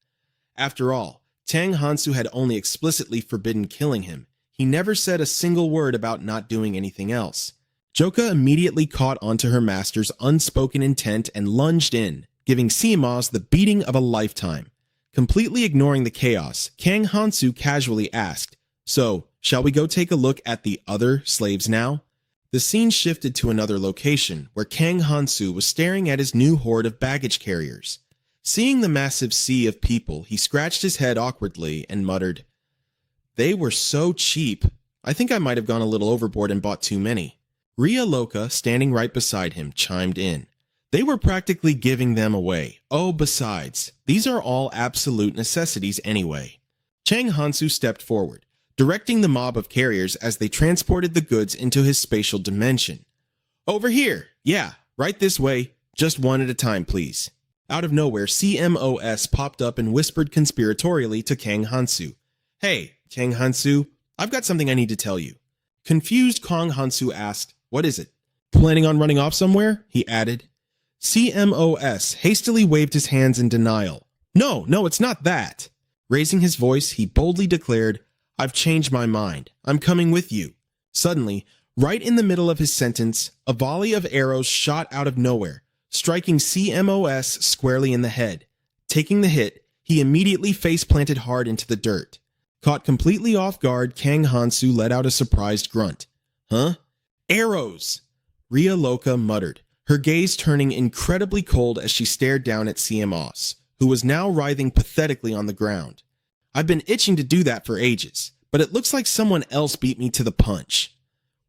After all, Tang Hansu had only explicitly forbidden killing him. He never said a single word about not doing anything else. Joka immediately caught onto her master's unspoken intent and lunged in, giving CMOS the beating of a lifetime. Completely ignoring the chaos, Kang Hansu casually asked, "So, shall we go take a look at the other slaves now?" The scene shifted to another location, where Kang Hansu was staring at his new horde of baggage carriers. Seeing the massive sea of people, he scratched his head awkwardly and muttered, "They were so cheap. I think I might have gone a little overboard and bought too many." Ria Loka, standing right beside him, chimed in. "They were practically giving them away. Oh, besides, these are all absolute necessities anyway." Chang Hansu stepped forward, directing the mob of carriers as they transported the goods into his spatial dimension. "Over here! Yeah, right this way. Just one at a time, please." Out of nowhere, CMOS popped up and whispered conspiratorially to Kang Hansu. "Hey, Kang Hansu, I've got something I need to tell you." Confused, Kang Hansu asked, "What is it?" "Planning on running off somewhere?" he added. CMOS hastily waved his hands in denial. No, it's not that." Raising his voice, he boldly declared, "I've changed my mind. I'm coming with you." Suddenly, right in the middle of his sentence, a volley of arrows shot out of nowhere, striking CMOS squarely in the head. Taking the hit, he immediately face-planted hard into the dirt. Caught completely off guard, Kang Hansu let out a surprised grunt. "Huh? Arrows!" Ria Loka muttered, her gaze turning incredibly cold as she stared down at CMOS, who was now writhing pathetically on the ground. "I've been itching to do that for ages, but it looks like someone else beat me to the punch."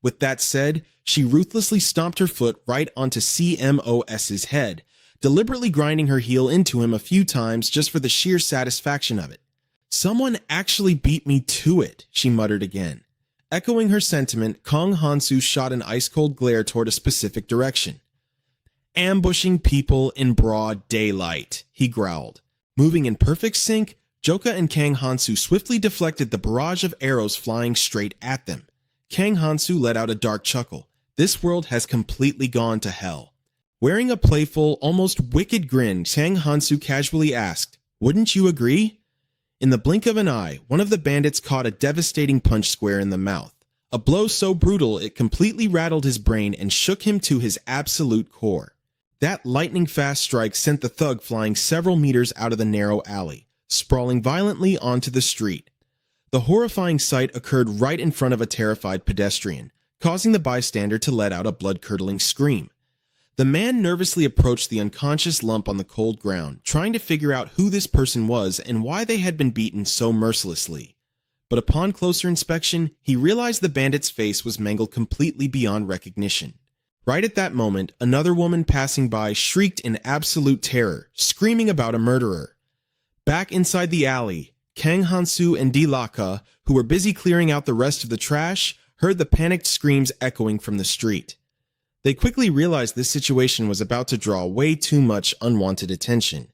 With that said, she ruthlessly stomped her foot right onto CMOS's head, deliberately grinding her heel into him a few times just for the sheer satisfaction of it. "Someone actually beat me to it," she muttered again. Echoing her sentiment, Kang Hansu shot an ice-cold glare toward a specific direction. "Ambushing people in broad daylight," he growled. Moving in perfect sync, Joka and Kang Hansu swiftly deflected the barrage of arrows flying straight at them. Kang Hansu let out a dark chuckle. This world has completely gone to hell. Wearing a playful, almost wicked grin, Kang Hansu casually asked, "Wouldn't you agree?" In the blink of an eye, one of the bandits caught a devastating punch square in the mouth. A blow so brutal it completely rattled his brain and shook him to his absolute core. That lightning-fast strike sent the thug flying several meters out of the narrow alley, sprawling violently onto the street. The horrifying sight occurred right in front of a terrified pedestrian, causing the bystander to let out a blood-curdling scream. The man nervously approached the unconscious lump on the cold ground, trying to figure out who this person was and why they had been beaten so mercilessly. But upon closer inspection, he realized the bandit's face was mangled completely beyond recognition. Right at that moment, another woman passing by shrieked in absolute terror, screaming about a murderer. Back inside the alley, Kang Hansu and Dilaka, who were busy clearing out the rest of the trash, heard the panicked screams echoing from the street. They quickly realized this situation was about to draw way too much unwanted attention.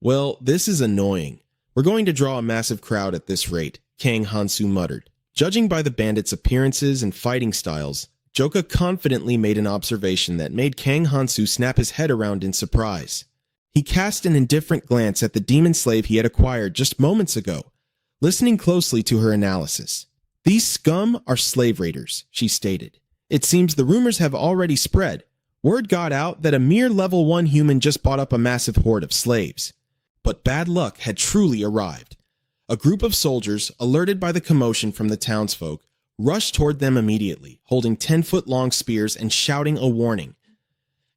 "Well, this is annoying. We're going to draw a massive crowd at this rate," Kang Hansu muttered. Judging by the bandits' appearances and fighting styles, Joka confidently made an observation that made Kang Hansu snap his head around in surprise. He cast an indifferent glance at the demon slave he had acquired just moments ago, listening closely to her analysis. "These scum are slave raiders," she stated. "It seems the rumors have already spread. Word got out that a mere level 1 human just bought up a massive horde of slaves." But bad luck had truly arrived. A group of soldiers, alerted by the commotion from the townsfolk, rushed toward them immediately, holding 10-foot-long spears and shouting a warning.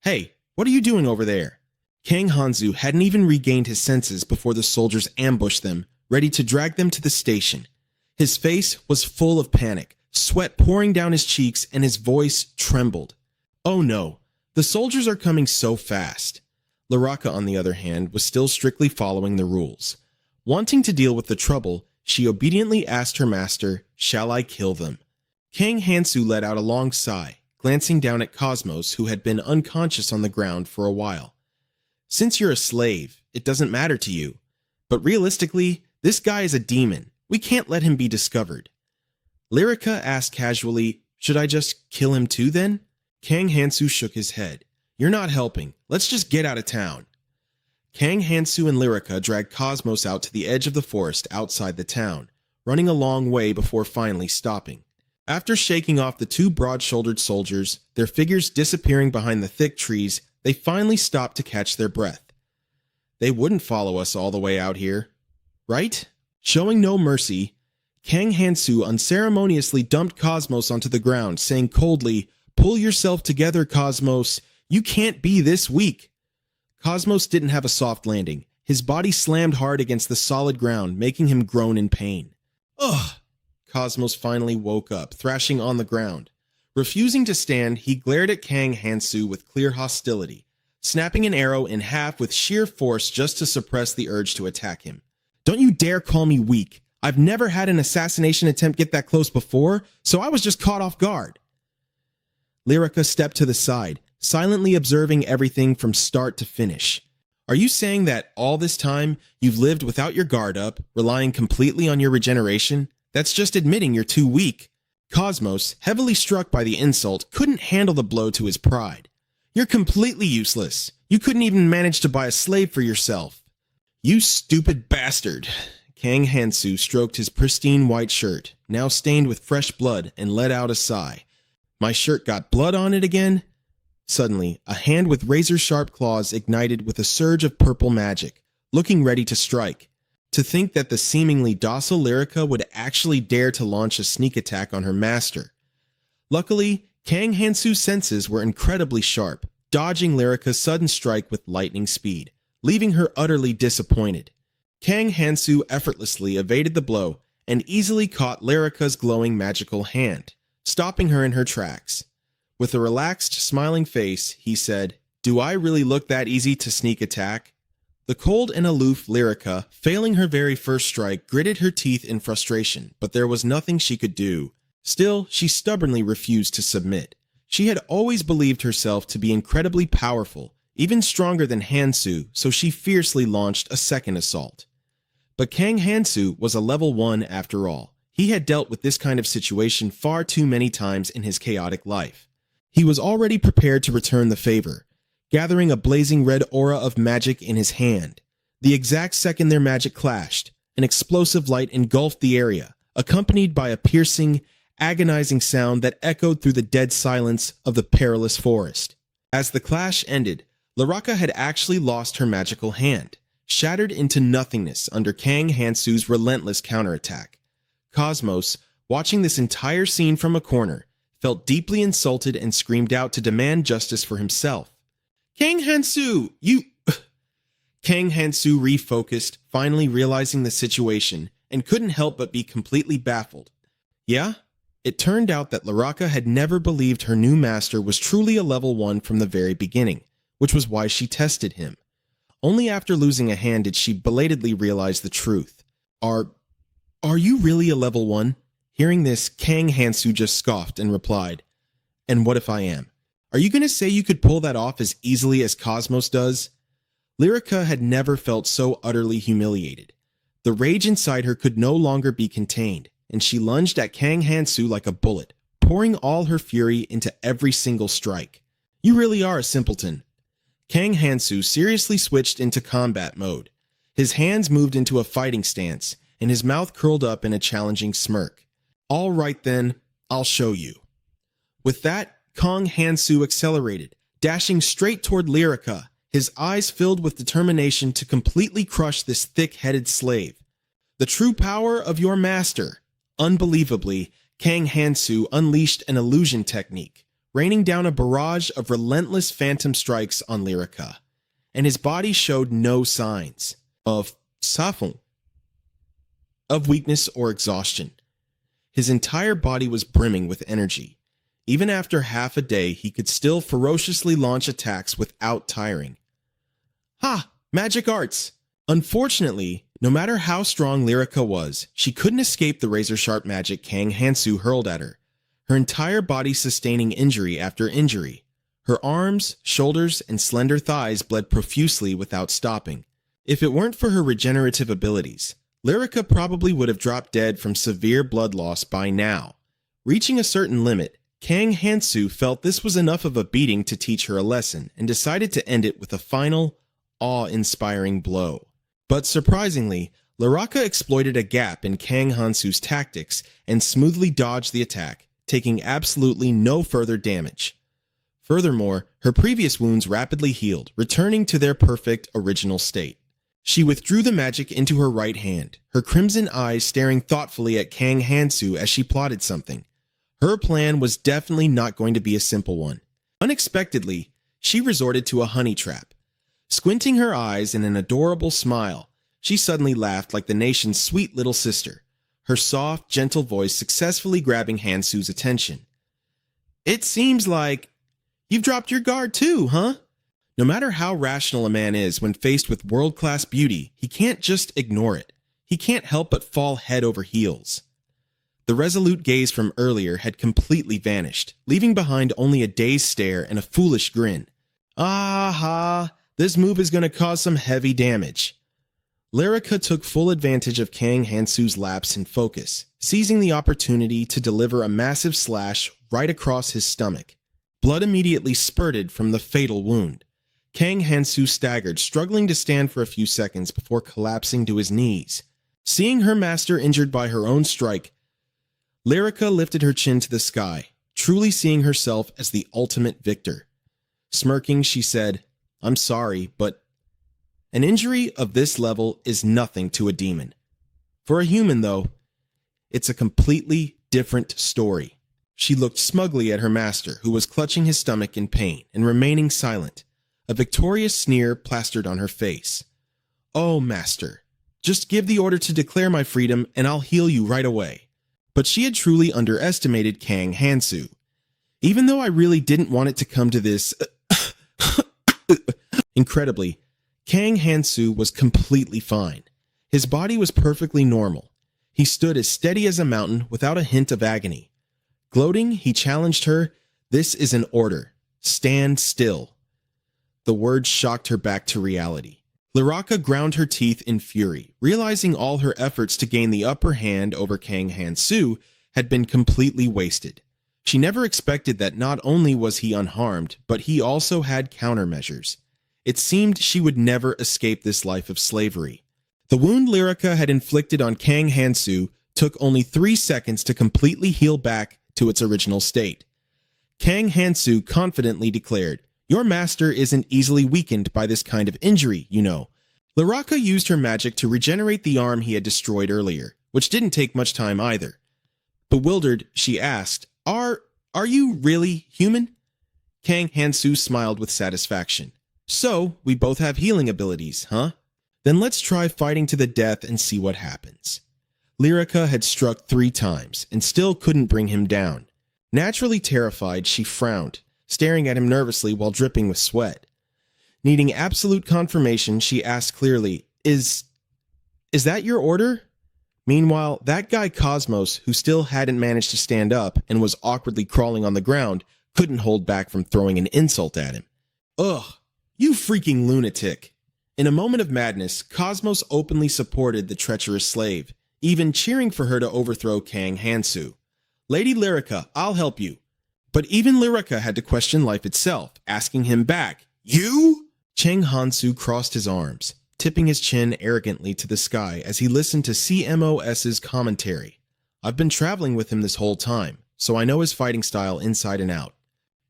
"Hey, what are you doing over there?" Kang Hansu hadn't even regained his senses before the soldiers ambushed them, ready to drag them to the station. His face was full of panic, sweat pouring down his cheeks, and his voice trembled. "Oh no, the soldiers are coming so fast." Laraka, on the other hand, was still strictly following the rules. Wanting to deal with the trouble, she obediently asked her master, "Shall I kill them?" Kang Hansu let out a long sigh, glancing down at Cosmos, who had been unconscious on the ground for a while. "Since you're a slave, it doesn't matter to you. But realistically, this guy is a demon. We can't let him be discovered." Lyrica asked casually, "Should I just kill him too then?" Kang Hansu shook his head. "You're not helping. Let's just get out of town." Kang Hansu and Lyrica dragged Cosmos out to the edge of the forest outside the town, running a long way before finally stopping. After shaking off the two broad-shouldered soldiers, their figures disappearing behind the thick trees, they finally stopped to catch their breath. "They wouldn't follow us all the way out here, right?" Showing no mercy, Kang Hansu unceremoniously dumped Cosmos onto the ground, saying coldly, "Pull yourself together, Cosmos. You can't be this weak." Cosmos didn't have a soft landing. His body slammed hard against the solid ground, making him groan in pain. Ugh! Cosmos finally woke up, thrashing on the ground. Refusing to stand, he glared at Kang Hansu with clear hostility, snapping an arrow in half with sheer force just to suppress the urge to attack him. "Don't you dare call me weak. I've never had an assassination attempt get that close before, so I was just caught off guard." Lyrica stepped to the side, silently observing everything from start to finish. "Are you saying that all this time you've lived without your guard up, relying completely on your regeneration? That's just admitting you're too weak." Cosmos, heavily struck by the insult, couldn't handle the blow to his pride. "You're completely useless. You couldn't even manage to buy a slave for yourself." "You stupid bastard." Kang Hansu stroked his pristine white shirt, now stained with fresh blood, and let out a sigh. "My shirt got blood on it again?" Suddenly, a hand with razor-sharp claws ignited with a surge of purple magic, looking ready to strike. To think that the seemingly docile Lyrica would actually dare to launch a sneak attack on her master. Luckily, Kang Hansu's senses were incredibly sharp, dodging Lyrica's sudden strike with lightning speed, leaving her utterly disappointed. Kang Hansu effortlessly evaded the blow and easily caught Lyrica's glowing magical hand, stopping her in her tracks. With a relaxed, smiling face, he said, "Do I really look that easy to sneak attack?" The cold and aloof Lyrica, failing her very first strike, gritted her teeth in frustration, but there was nothing she could do. Still, she stubbornly refused to submit. She had always believed herself to be incredibly powerful, even stronger than Hansu, so she fiercely launched a second assault. But Kang Hansu was a level 1 after all. He had dealt with this kind of situation far too many times in his chaotic life. He was already prepared to return the favor, gathering a blazing red aura of magic in his hand. The exact second their magic clashed, an explosive light engulfed the area, accompanied by a piercing, agonizing sound that echoed through the dead silence of the perilous forest. As the clash ended, Lyrica had actually lost her magical hand, shattered into nothingness under Kang Hansu's relentless counterattack. Cosmos, watching this entire scene from a corner, felt deeply insulted and screamed out to demand justice for himself. "Kang Hansu, you..." Kang Hansu refocused, finally realizing the situation, and couldn't help but be completely baffled. Yeah? It turned out that Lyrica had never believed her new master was truly a level 1 from the very beginning, which was why she tested him. Only after losing a hand did she belatedly realize the truth. Are you really a level 1? Hearing this, Kang Hansu just scoffed and replied, "And what if I am? Are you going to say you could pull that off as easily as Cosmos does?" Lyrica had never felt so utterly humiliated. The rage inside her could no longer be contained, and she lunged at Kang Hansu like a bullet, pouring all her fury into every single strike. "You really are a simpleton." Kang Hansu seriously switched into combat mode. His hands moved into a fighting stance, and his mouth curled up in a challenging smirk. "All right then, I'll show you." With that, Kang Hansu accelerated, dashing straight toward Lyrica, his eyes filled with determination to completely crush this thick-headed slave. The true power of your master. Unbelievably, Kang Hansu unleashed an illusion technique, raining down a barrage of relentless phantom strikes on Lyrica, and his body showed no signs of safung, of weakness or exhaustion. His entire body was brimming with energy. Even after half a day, he could still ferociously launch attacks without tiring. Ha! Magic arts! Unfortunately, no matter how strong Lyrica was, she couldn't escape the razor-sharp magic Kang Hansu hurled at her, her entire body sustaining injury after injury. Her arms, shoulders, and slender thighs bled profusely without stopping. If it weren't for her regenerative abilities, Lyrica probably would have dropped dead from severe blood loss by now. Reaching a certain limit, Kang Hansu felt this was enough of a beating to teach her a lesson and decided to end it with a final, awe-inspiring blow. But surprisingly, Lyrica exploited a gap in Kang Hansu's tactics and smoothly dodged the attack, taking absolutely no further damage. Furthermore, her previous wounds rapidly healed, returning to their perfect original state. She withdrew the magic into her right hand, her crimson eyes staring thoughtfully at Kang Hansu as she plotted something. Her plan was definitely not going to be a simple one. Unexpectedly, she resorted to a honey trap. Squinting her eyes in an adorable smile, she suddenly laughed like the nation's sweet little sister, her soft, gentle voice successfully grabbing Hansu's attention. "It seems like you've dropped your guard too, huh?" No matter how rational a man is when faced with world-class beauty, he can't just ignore it. He can't help but fall head over heels. The resolute gaze from earlier had completely vanished, leaving behind only a dazed stare and a foolish grin. "Aha, this move is going to cause some heavy damage." Lyrica took full advantage of Kang Hansu's lapse in focus, seizing the opportunity to deliver a massive slash right across his stomach. Blood immediately spurted from the fatal wound. Kang Hansu staggered, struggling to stand for a few seconds before collapsing to his knees. Seeing her master injured by her own strike, Lyrica lifted her chin to the sky, truly seeing herself as the ultimate victor. Smirking, she said, "I'm sorry, but an injury of this level is nothing to a demon. For a human, though, it's a completely different story." She looked smugly at her master, who was clutching his stomach in pain and remaining silent, a victorious sneer plastered on her face. "Oh, master, just give the order to declare my freedom and I'll heal you right away." But she had truly underestimated Kang Hansu. Even though I really didn't want it to come to this, incredibly, Kang Hansu was completely fine. His body was perfectly normal. He stood as steady as a mountain without a hint of agony. Gloating, he challenged her, "This is an order. Stand still." The words shocked her back to reality. Lyrica ground her teeth in fury, realizing all her efforts to gain the upper hand over Kang Hansu had been completely wasted. She never expected that not only was he unharmed, but he also had countermeasures. It seemed she would never escape this life of slavery. The wound Lyrica had inflicted on Kang Hansu took only 3 seconds to completely heal back to its original state. Kang Hansu confidently declared, "Your master isn't easily weakened by this kind of injury, you know." Lyrica used her magic to regenerate the arm he had destroyed earlier, which didn't take much time either. Bewildered, she asked, Are you really human?" Kang Hansu smiled with satisfaction. "So, we both have healing abilities, huh? Then let's try fighting to the death and see what happens." Lyrica had struck 3 times and still couldn't bring him down. Naturally terrified, she frowned, staring at him nervously while dripping with sweat. Needing absolute confirmation, she asked clearly, Is that your order?" Meanwhile, that guy Cosmos, who still hadn't managed to stand up and was awkwardly crawling on the ground, couldn't hold back from throwing an insult at him. "Ugh, you freaking lunatic." In a moment of madness, Cosmos openly supported the treacherous slave, even cheering for her to overthrow Kang Hansu. "Lady Lyrica, I'll help you." But even Lyrica had to question life itself, asking him back, "You?" Kang Hansu crossed his arms, tipping his chin arrogantly to the sky as he listened to CMOS's commentary. "I've been traveling with him this whole time, so I know his fighting style inside and out."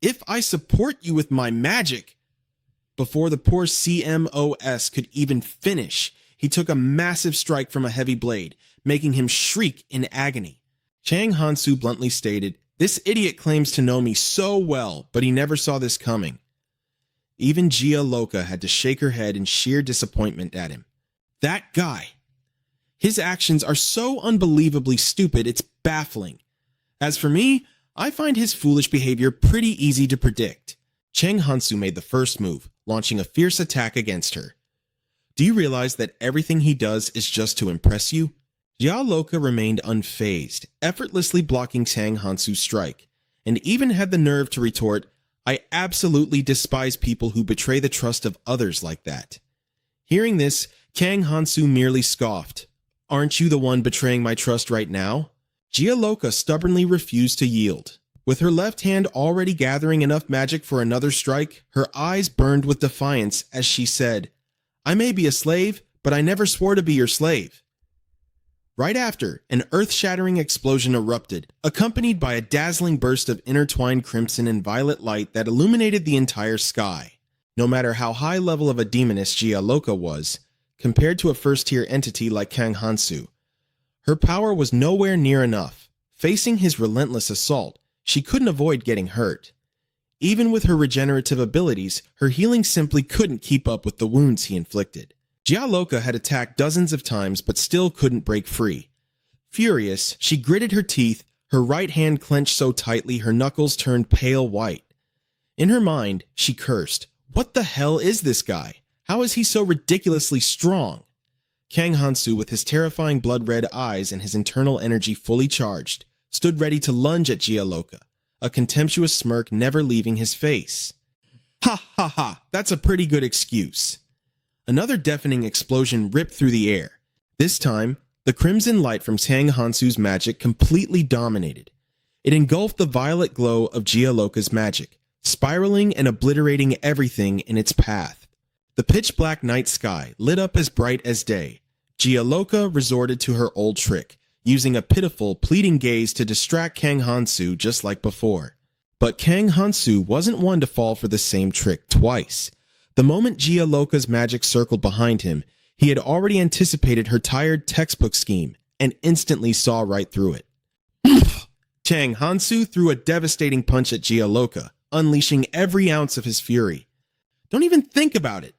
"If I support you with my magic..." Before the poor CMOS could even finish, he took a massive strike from a heavy blade, making him shriek in agony. Kang Hansu bluntly stated, "This idiot claims to know me so well, but he never saw this coming." Even Gia Loca had to shake her head in sheer disappointment at him. That guy. His actions are so unbelievably stupid, it's baffling. As for me, I find his foolish behavior pretty easy to predict. Kang Hansu made the first move, launching a fierce attack against her. "Do you realize that everything he does is just to impress you?" Gia Loca remained unfazed, effortlessly blocking Kang Hansu's strike, and even had the nerve to retort, "I absolutely despise people who betray the trust of others like that." Hearing this, Kang Hansu merely scoffed. "Aren't you the one betraying my trust right now?" Gia Loca stubbornly refused to yield. With her left hand already gathering enough magic for another strike, her eyes burned with defiance as she said, "I may be a slave, but I never swore to be your slave." Right after, an earth-shattering explosion erupted, accompanied by a dazzling burst of intertwined crimson and violet light that illuminated the entire sky. No matter how high level of a demoness Gia Loca was, compared to a first-tier entity like Kang Hansu. Her power was nowhere near enough. Facing his relentless assault, she couldn't avoid getting hurt. Even with her regenerative abilities, her healing simply couldn't keep up with the wounds he inflicted. Gianluca had attacked dozens of times but still couldn't break free. Furious, she gritted her teeth, her right hand clenched so tightly her knuckles turned pale white. In her mind, she cursed, "What the hell is this guy? How is he so ridiculously strong?" Kang Hansu, with his terrifying blood-red eyes and his internal energy fully charged, stood ready to lunge at Gianluca, a contemptuous smirk never leaving his face. "Ha ha ha, that's a pretty good excuse." Another deafening explosion ripped through the air. This time, the crimson light from Kang Hansu's magic completely dominated. It engulfed the violet glow of Gianluca's magic, spiraling and obliterating everything in its path. The pitch-black night sky lit up as bright as day. Gianluca resorted to her old trick, using a pitiful, pleading gaze to distract Kang Hansu just like before. But Kang Hansu wasn't one to fall for the same trick twice. The moment Gianluca's magic circled behind him, he had already anticipated her tired textbook scheme and instantly saw right through it. Kang Hansu threw a devastating punch at Gianluca, unleashing every ounce of his fury. "Don't even think about it."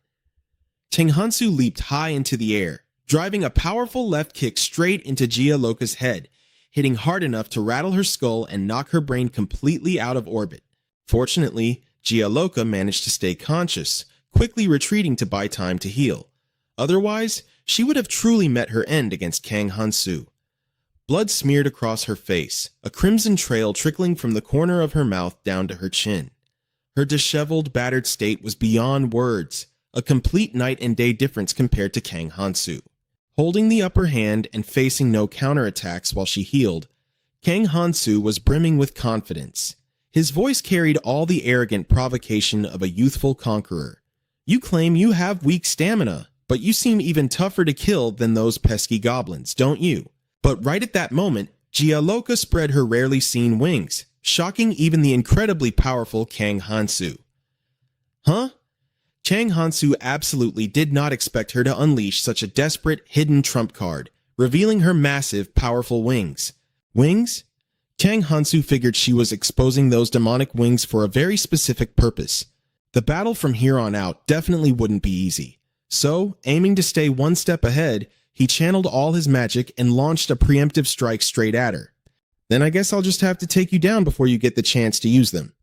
Kang Hansu leaped high into the air, driving a powerful left kick straight into Gianluca's head, hitting hard enough to rattle her skull and knock her brain completely out of orbit. Fortunately, Gianluca managed to stay conscious, quickly retreating to buy time to heal. Otherwise, she would have truly met her end against Kang Hansu. Blood smeared across her face, a crimson trail trickling from the corner of her mouth down to her chin. Her disheveled, battered state was beyond words, a complete night and day difference compared to Kang Hansu. Holding the upper hand and facing no counterattacks while she healed, Kang Hansu was brimming with confidence. His voice carried all the arrogant provocation of a youthful conqueror. "You claim you have weak stamina, but you seem even tougher to kill than those pesky goblins, don't you?" But right at that moment, Gianluca spread her rarely seen wings, shocking even the incredibly powerful Kang Hansu. Huh? Kang Hansu absolutely did not expect her to unleash such a desperate, hidden trump card, revealing her massive, powerful wings. Wings? Kang Hansu figured she was exposing those demonic wings for a very specific purpose. The battle from here on out definitely wouldn't be easy. So, aiming to stay one step ahead, he channeled all his magic and launched a preemptive strike straight at her. "Then I guess I'll just have to take you down before you get the chance to use them."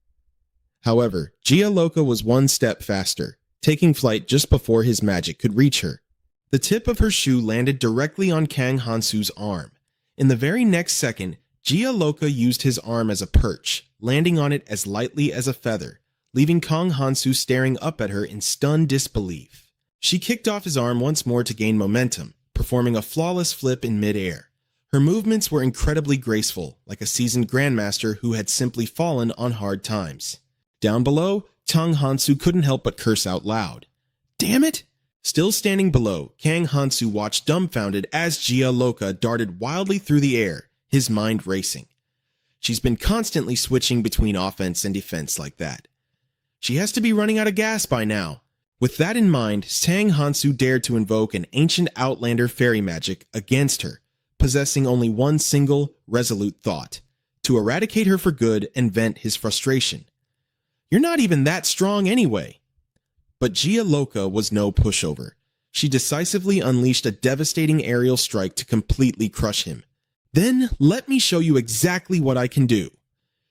However, Gianluca was one step faster, taking flight just before his magic could reach her. The tip of her shoe landed directly on Kang Hansu's arm. In the very next second, Gianluca used his arm as a perch, landing on it as lightly as a feather, leaving Kang Hansu staring up at her in stunned disbelief. She kicked off his arm once more to gain momentum, performing a flawless flip in midair. Her movements were incredibly graceful, like a seasoned grandmaster who had simply fallen on hard times. Down below, Kang Hansu couldn't help but curse out loud. "Damn it!" Still standing below, Kang Hansu watched dumbfounded as Gianluca darted wildly through the air, his mind racing. She's been constantly switching between offense and defense like that. She has to be running out of gas by now. With that in mind, Kang Hansu dared to invoke an ancient outlander fairy magic against her, possessing only one single, resolute thought: to eradicate her for good and vent his frustration. "You're not even that strong anyway." But Gianluca was no pushover. She decisively unleashed a devastating aerial strike to completely crush him. "Then let me show you exactly what I can do."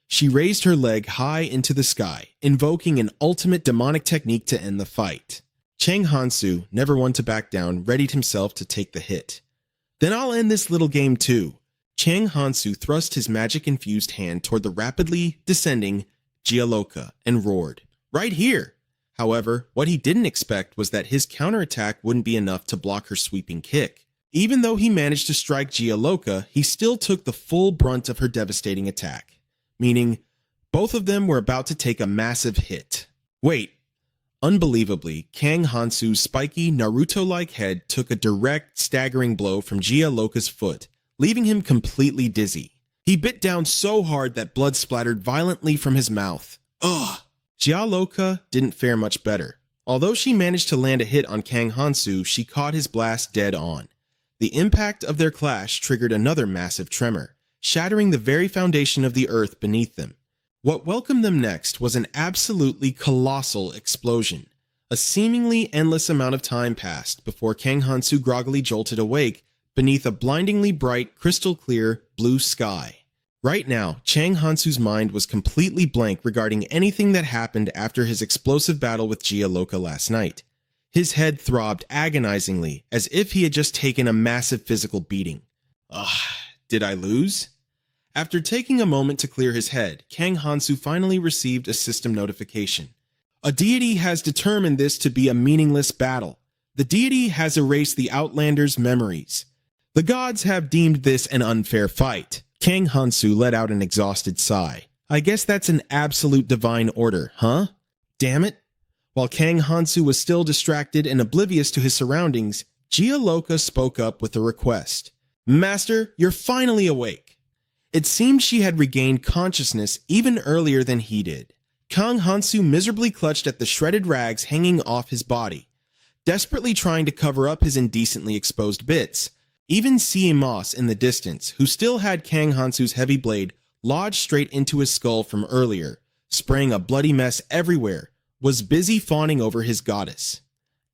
She raised her leg high into the sky, invoking an ultimate demonic technique to end the fight. Kang Hansu, never one to back down, readied himself to take the hit. "Then I'll end this little game too." Kang Hansu thrust his magic-infused hand toward the rapidly descending Gianluca and roared, "Right here!" However, what he didn't expect was that his counterattack wouldn't be enough to block her sweeping kick. Even though he managed to strike Gianluca, he still took the full brunt of her devastating attack. Meaning, both of them were about to take a massive hit. Wait. Unbelievably, Kang Hansu's spiky, Naruto-like head took a direct, staggering blow from Gianluca's foot, leaving him completely dizzy. He bit down so hard that blood splattered violently from his mouth. Ugh! Gianluca didn't fare much better. Although she managed to land a hit on Kang Hansu, she caught his blast dead on. The impact of their clash triggered another massive tremor, shattering the very foundation of the earth beneath them. What welcomed them next was an absolutely colossal explosion. A seemingly endless amount of time passed before Kang Hansu groggily jolted awake beneath a blindingly bright, crystal-clear blue sky. Right now, Kang Hansu's mind was completely blank regarding anything that happened after his explosive battle with Gianluca last night. His head throbbed agonizingly, as if he had just taken a massive physical beating. Ugh, did I lose? After taking a moment to clear his head, Kang Hansu finally received a system notification. A deity has determined this to be a meaningless battle. The deity has erased the Outlander's memories. The gods have deemed this an unfair fight. Kang Hansu let out an exhausted sigh. I guess that's an absolute divine order, huh? Damn it. While Kang Hansu was still distracted and oblivious to his surroundings, Gianluca spoke up with a request. Master, you're finally awake. It seemed she had regained consciousness even earlier than he did. Kang Hansu miserably clutched at the shredded rags hanging off his body, desperately trying to cover up his indecently exposed bits. Even Moss in the distance, who still had Kang Hansu's heavy blade lodged straight into his skull from earlier, spraying a bloody mess everywhere, was busy fawning over his goddess.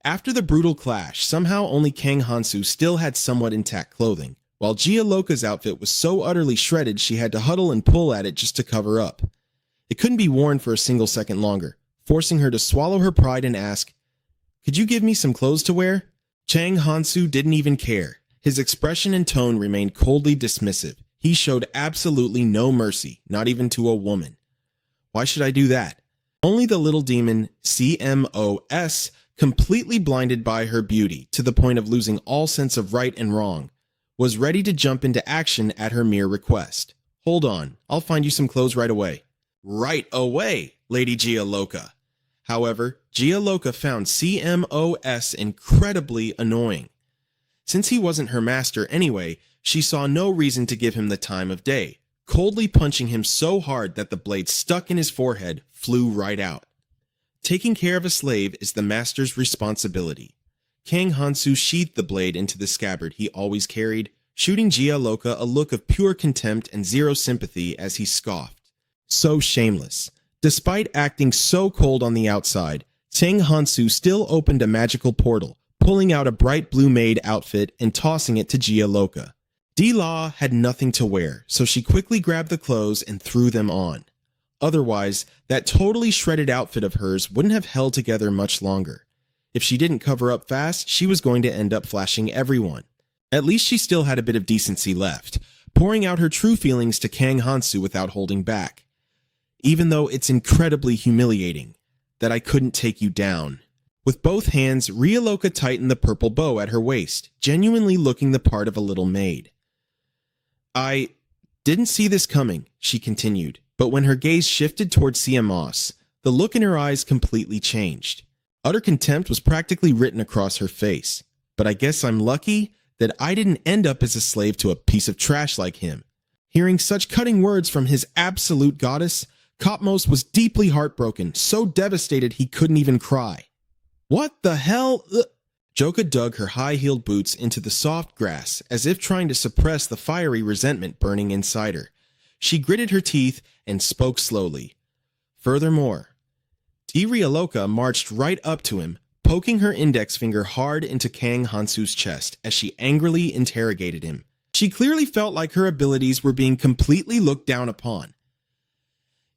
After the brutal clash, somehow only Kang Hansu still had somewhat intact clothing, while Gianluca's outfit was so utterly shredded she had to huddle and pull at it just to cover up. It couldn't be worn for a single second longer, forcing her to swallow her pride and ask, "Could you give me some clothes to wear?" Kang Hansu didn't even care. His expression and tone remained coldly dismissive. He showed absolutely no mercy, not even to a woman. Why should I do that? Only the little demon CMOS, completely blinded by her beauty to the point of losing all sense of right and wrong, was ready to jump into action at her mere request. Hold on, I'll find you some clothes right away. Right away, Lady Gianluca. However, Gianluca found CMOS incredibly annoying. Since he wasn't her master anyway, she saw no reason to give him the time of day, coldly punching him so hard that the blade stuck in his forehead, flew right out. Taking care of a slave is the master's responsibility. Kang Hansu sheathed the blade into the scabbard he always carried, shooting Gianluca a look of pure contempt and zero sympathy as he scoffed. So shameless. Despite acting so cold on the outside, Kang Hansu still opened a magical portal, pulling out a bright blue maid outfit and tossing it to Gianluca. D-Law had nothing to wear, so she quickly grabbed the clothes and threw them on. Otherwise, that totally shredded outfit of hers wouldn't have held together much longer. If she didn't cover up fast, she was going to end up flashing everyone. At least she still had a bit of decency left, pouring out her true feelings to Kang Hansu without holding back. Even though it's incredibly humiliating that I couldn't take you down. With both hands, Gianluca tightened the purple bow at her waist, genuinely looking the part of a little maid. I didn't see this coming, she continued, but when her gaze shifted towards CMOS, the look in her eyes completely changed. Utter contempt was practically written across her face. But I guess I'm lucky that I didn't end up as a slave to a piece of trash like him. Hearing such cutting words from his absolute goddess, Kopmos was deeply heartbroken, so devastated he couldn't even cry. What the hell? Joka dug her high-heeled boots into the soft grass, as if trying to suppress the fiery resentment burning inside her. She gritted her teeth and spoke slowly. Furthermore, Gianluca marched right up to him, poking her index finger hard into Kang Hansu's chest as she angrily interrogated him. She clearly felt like her abilities were being completely looked down upon.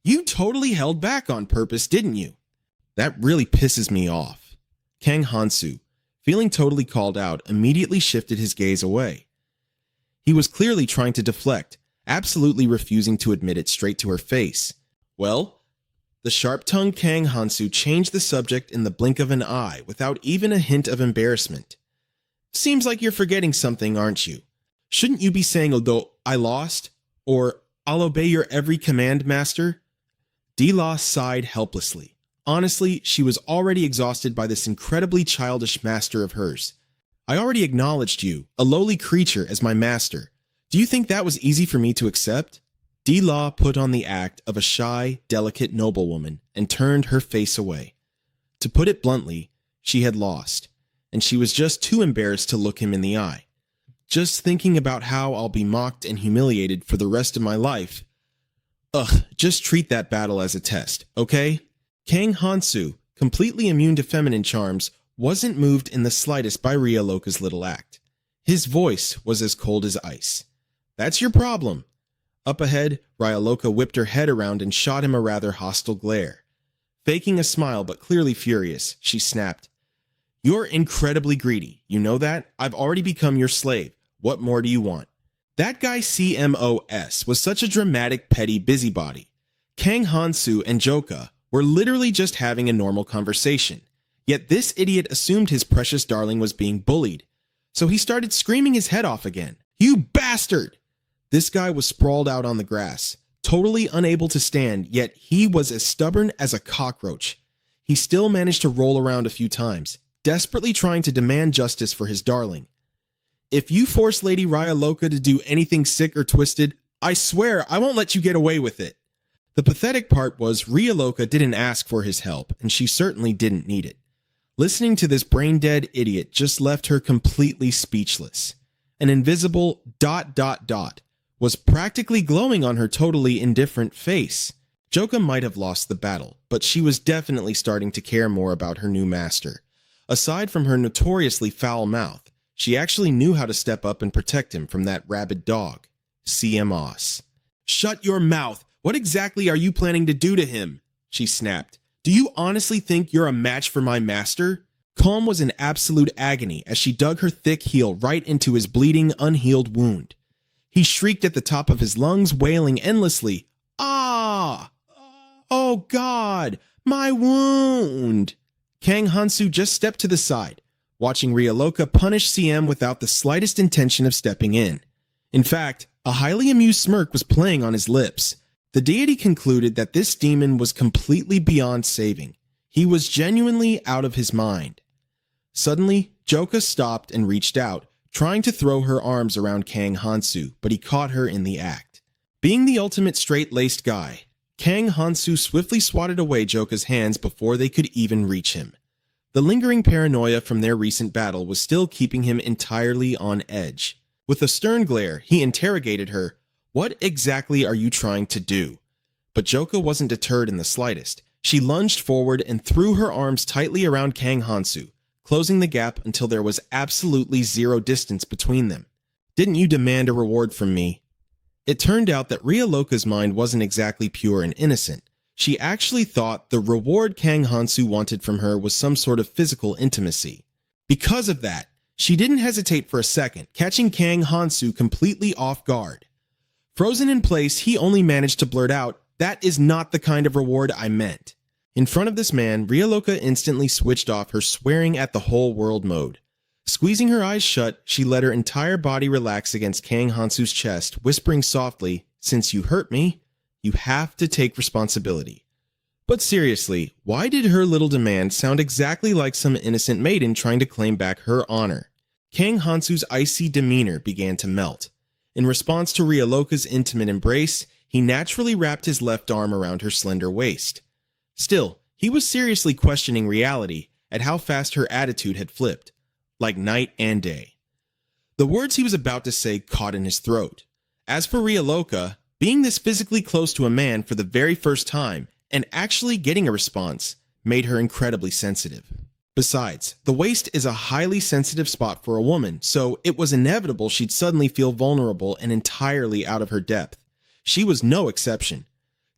You totally held back on purpose, didn't you? That really pisses me off. Kang Hansu, feeling totally called out, immediately shifted his gaze away. He was clearly trying to deflect, absolutely refusing to admit it straight to her face. Well, the sharp-tongued Kang Hansu changed the subject in the blink of an eye without even a hint of embarrassment. Seems like you're forgetting something, aren't you? Shouldn't you be saying, although I lost? Or, I'll obey your every command, master? D-Law sighed helplessly. Honestly, she was already exhausted by this incredibly childish master of hers. I already acknowledged you, a lowly creature, as my master. Do you think that was easy for me to accept? D-Law put on the act of a shy, delicate noblewoman and turned her face away. To put it bluntly, she had lost, and she was just too embarrassed to look him in the eye. Just thinking about how I'll be mocked and humiliated for the rest of my life. Ugh, just treat that battle as a test, okay? Kang Hansu, completely immune to feminine charms, wasn't moved in the slightest by Ryoloka's little act. His voice was as cold as ice. That's your problem. Up ahead, Ryoloka whipped her head around and shot him a rather hostile glare. Faking a smile but clearly furious, she snapped, "You're incredibly greedy. You know that? I've already become your slave. What more do you want?" That guy CMOS was such a dramatic, petty busybody. Kang Hansu and Joka were literally just having a normal conversation. Yet this idiot assumed his precious darling was being bullied. So he started screaming his head off again. "You bastard!" This guy was sprawled out on the grass, totally unable to stand, yet he was as stubborn as a cockroach. He still managed to roll around a few times, desperately trying to demand justice for his darling. "If you force Lady Ryoloka to do anything sick or twisted, I swear I won't let you get away with it." The pathetic part was Ryoloka didn't ask for his help, and she certainly didn't need it. Listening to this brain-dead idiot just left her completely speechless. An invisible ... was practically glowing on her totally indifferent face. Joka might have lost the battle, but she was definitely starting to care more about her new master. Aside from her notoriously foul mouth, she actually knew how to step up and protect him from that rabid dog, CMOS. "Shut your mouth! What exactly are you planning to do to him?" she snapped. "Do you honestly think you're a match for my master?" Calm was in absolute agony as she dug her thick heel right into his bleeding, unhealed wound. He shrieked at the top of his lungs, wailing endlessly, "Ah! Oh God! My wound!" Kang Hansu just stepped to the side, watching Ryoloka punish CM without the slightest intention of stepping in. In fact, a highly amused smirk was playing on his lips. The deity concluded that this demon was completely beyond saving. He was genuinely out of his mind. Suddenly, Joka stopped and reached out, trying to throw her arms around Kang Hansu, but he caught her in the act. Being the ultimate straight-laced guy, Kang Hansu swiftly swatted away Joka's hands before they could even reach him. The lingering paranoia from their recent battle was still keeping him entirely on edge. With a stern glare, he interrogated her, "What exactly are you trying to do?" But Joka wasn't deterred in the slightest. She lunged forward and threw her arms tightly around Kang Hansu, closing the gap until there was absolutely zero distance between them. "Didn't you demand a reward from me?" It turned out that Ryoloka's mind wasn't exactly pure and innocent. She actually thought the reward Kang Hansu wanted from her was some sort of physical intimacy. Because of that, she didn't hesitate for a second, catching Kang Hansu completely off guard. Frozen in place, he only managed to blurt out, "That is not the kind of reward I meant." In front of this man, Ryoloka instantly switched off her swearing at the whole world mode. Squeezing her eyes shut, she let her entire body relax against Kang Hansu's chest, whispering softly, "Since you hurt me, you have to take responsibility." But seriously, why did her little demand sound exactly like some innocent maiden trying to claim back her honor? Kang Hansu's icy demeanor began to melt. In response to Ryoloka's intimate embrace, he naturally wrapped his left arm around her slender waist. Still, he was seriously questioning reality at how fast her attitude had flipped, like night and day. The words he was about to say caught in his throat. As for Ryoloka, being this physically close to a man for the very first time and actually getting a response made her incredibly sensitive. Besides, the waist is a highly sensitive spot for a woman, so it was inevitable she'd suddenly feel vulnerable and entirely out of her depth. She was no exception.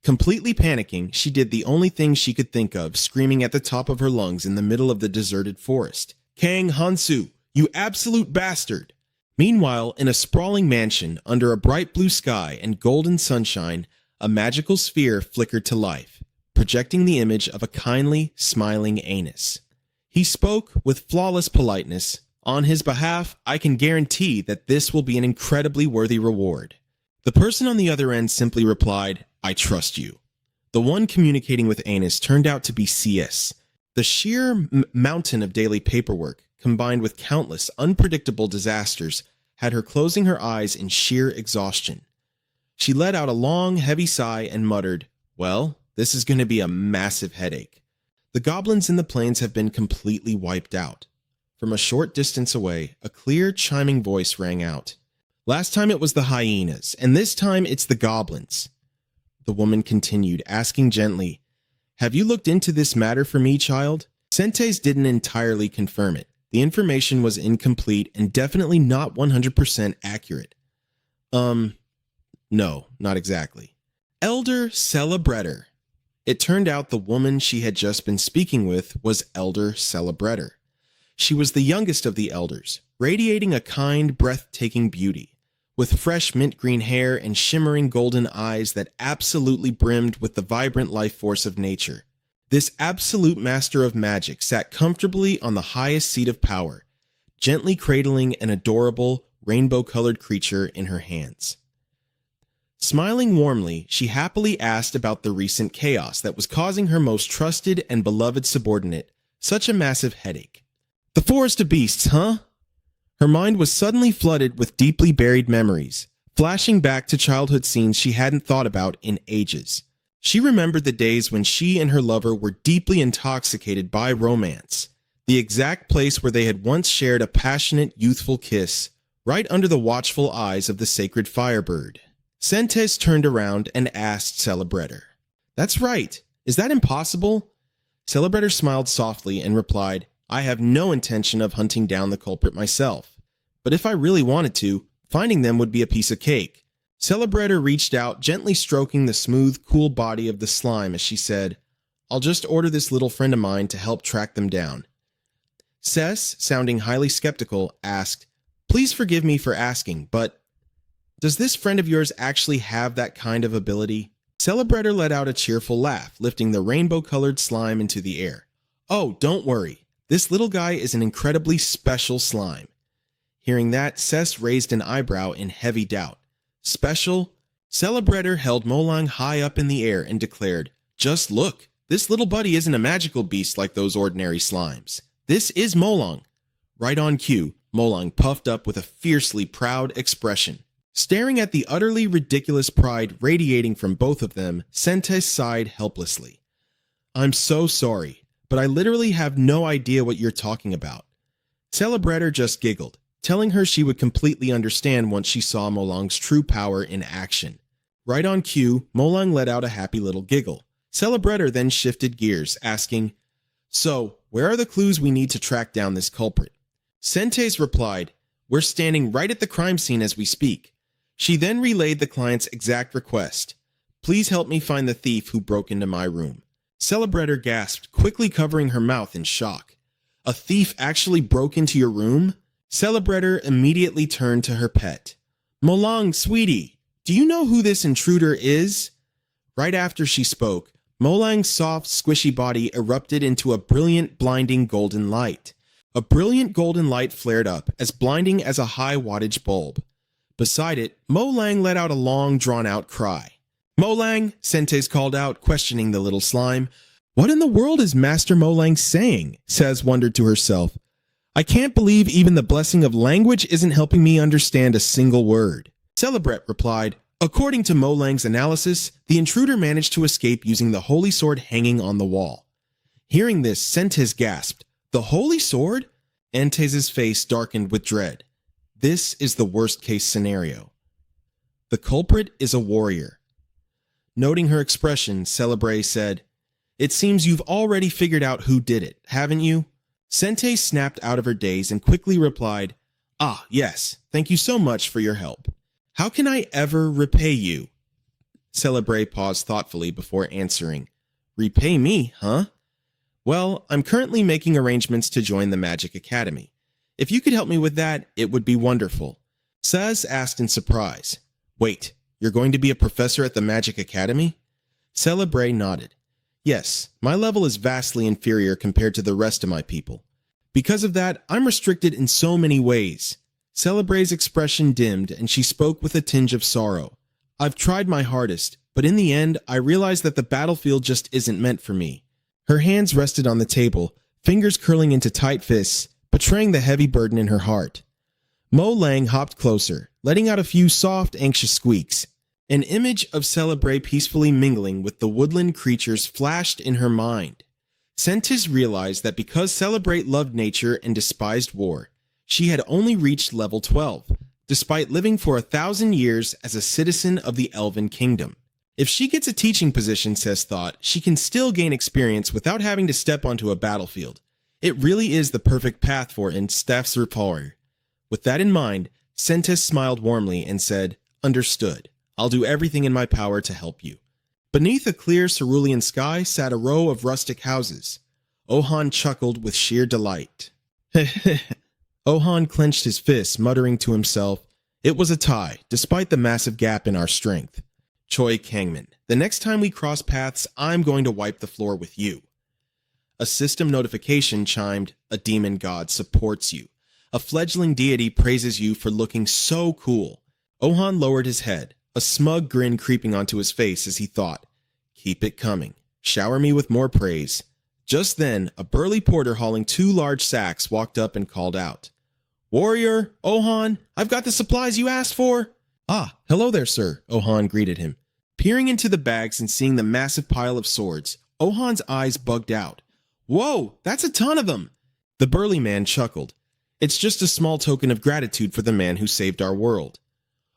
Completely panicking, she did the only thing she could think of, screaming at the top of her lungs in the middle of the deserted forest. "Kang Hansu, you absolute bastard!" Meanwhile, in a sprawling mansion, under a bright blue sky and golden sunshine, a magical sphere flickered to life, projecting the image of a kindly, smiling anus. He spoke with flawless politeness. "On his behalf, I can guarantee that this will be an incredibly worthy reward." The person on the other end simply replied, "I trust you." The one communicating with Anus turned out to be CS. The sheer mountain of daily paperwork, combined with countless unpredictable disasters, had her closing her eyes in sheer exhaustion. She let out a long, heavy sigh and muttered, "Well, this is going to be a massive headache." The goblins in the plains have been completely wiped out. From a short distance away, a clear, chiming voice rang out. Last time it was the hyenas, and this time it's the goblins. The woman continued, asking gently, "Have you looked into this matter for me, child?" Sentes didn't entirely confirm it. The information was incomplete and definitely not 100% accurate. No, not exactly. Elder Celebretter. It turned out the woman she had just been speaking with was Elder Celebretter. She was the youngest of the elders, radiating a kind, breathtaking beauty, with fresh mint green hair and shimmering golden eyes that absolutely brimmed with the vibrant life force of nature. This absolute master of magic sat comfortably on the highest seat of power, gently cradling an adorable, rainbow-colored creature in her hands. Smiling warmly, she happily asked about the recent chaos that was causing her most trusted and beloved subordinate such a massive headache. The Forest of Beasts, huh? Her mind was suddenly flooded with deeply buried memories, flashing back to childhood scenes she hadn't thought about in ages. She remembered the days when she and her lover were deeply intoxicated by romance, the exact place where they had once shared a passionate, youthful kiss, right under the watchful eyes of the sacred firebird. Sentes turned around and asked Celebretter, "That's right. Is that impossible?" Celebretter smiled softly and replied, "I have no intention of hunting down the culprit myself, but if I really wanted to, finding them would be a piece of cake." Celebretter reached out, gently stroking the smooth, cool body of the slime as she said, "I'll just order this little friend of mine to help track them down." Cess, sounding highly skeptical, asked, "Please forgive me for asking, but does this friend of yours actually have that kind of ability?" Celebretter let out a cheerful laugh, lifting the rainbow-colored slime into the air. "Oh, don't worry. This little guy is an incredibly special slime." Hearing that, Cess raised an eyebrow in heavy doubt. "Special?" Celebretter held Molang high up in the air and declared, "Just look. This little buddy isn't a magical beast like those ordinary slimes. This is Molang." Right on cue, Molang puffed up with a fiercely proud expression. Staring at the utterly ridiculous pride radiating from both of them, Sentes sighed helplessly. "I'm so sorry, but I literally have no idea what you're talking about." Celebretter just giggled, telling her she would completely understand once she saw Molang's true power in action. Right on cue, Molang let out a happy little giggle. Celebretter then shifted gears, asking, "So, where are the clues we need to track down this culprit?" Sentes replied, "We're standing right at the crime scene as we speak." She then relayed the client's exact request. "Please help me find the thief who broke into my room." Celebretter gasped, quickly covering her mouth in shock. "A thief actually broke into your room?" Celebretter immediately turned to her pet. "Molang, sweetie, do you know who this intruder is?" Right after she spoke, Molang's soft, squishy body erupted into a brilliant, blinding golden light. A brilliant golden light flared up, as blinding as a high-wattage bulb. Beside it, Molang let out a long, drawn-out cry. "Molang," Sentes called out, questioning the little slime. "What in the world is Master Molang saying?" Sez wondered to herself. "I can't believe even the blessing of language isn't helping me understand a single word." Celebret replied, "According to Molang's analysis, the intruder managed to escape using the holy sword hanging on the wall." Hearing this, Sentes gasped, "The holy sword?" Antez's face darkened with dread. This is the worst-case scenario. The culprit is a warrior. Noting her expression, Celebre said, "It seems you've already figured out who did it, haven't you?" Sentes snapped out of her daze and quickly replied, "Ah, yes, thank you so much for your help. How can I ever repay you?" Celebre paused thoughtfully before answering, "Repay me, huh? Well, I'm currently making arrangements to join the Magic Academy. If you could help me with that, it would be wonderful." Saz asked in surprise, "Wait, you're going to be a professor at the Magic Academy?" Celebre nodded. "Yes, my level is vastly inferior compared to the rest of my people. Because of that, I'm restricted in so many ways." Celebre's expression dimmed and she spoke with a tinge of sorrow. "I've tried my hardest, but in the end, I realized that the battlefield just isn't meant for me." Her hands rested on the table, fingers curling into tight fists, betraying the heavy burden in her heart. Mo Lang hopped closer, letting out a few soft, anxious squeaks. An image of Celebre peacefully mingling with the woodland creatures flashed in her mind. Sentis realized that because Celebrate loved nature and despised war, she had only reached level 12, despite living for 1,000 years as a citizen of the Elven Kingdom. If she gets a teaching position, Sess thought, she can still gain experience without having to step onto a battlefield. It really is the perfect path for an Staffsrapor. With that in mind, Sentis smiled warmly and said, "Understood. I'll do everything in my power to help you." Beneath a clear cerulean sky sat a row of rustic houses. Ohan chuckled with sheer delight. Ohan clenched his fists, muttering to himself, "It was a tie, despite the massive gap in our strength. Choi Kangman, the next time we cross paths, I'm going to wipe the floor with you." A system notification chimed, "A demon god supports you. A fledgling deity praises you for looking so cool." Ohan lowered his head, a smug grin creeping onto his face as he thought, "Keep it coming. Shower me with more praise." Just then, a burly porter hauling 2 large sacks walked up and called out, "Warrior, Ohan, I've got the supplies you asked for." "Ah, hello there, sir," Ohan greeted him. Peering into the bags and seeing the massive pile of swords, Ohan's eyes bugged out. "Whoa, that's a ton of them!" The burly man chuckled. "It's just a small token of gratitude for the man who saved our world."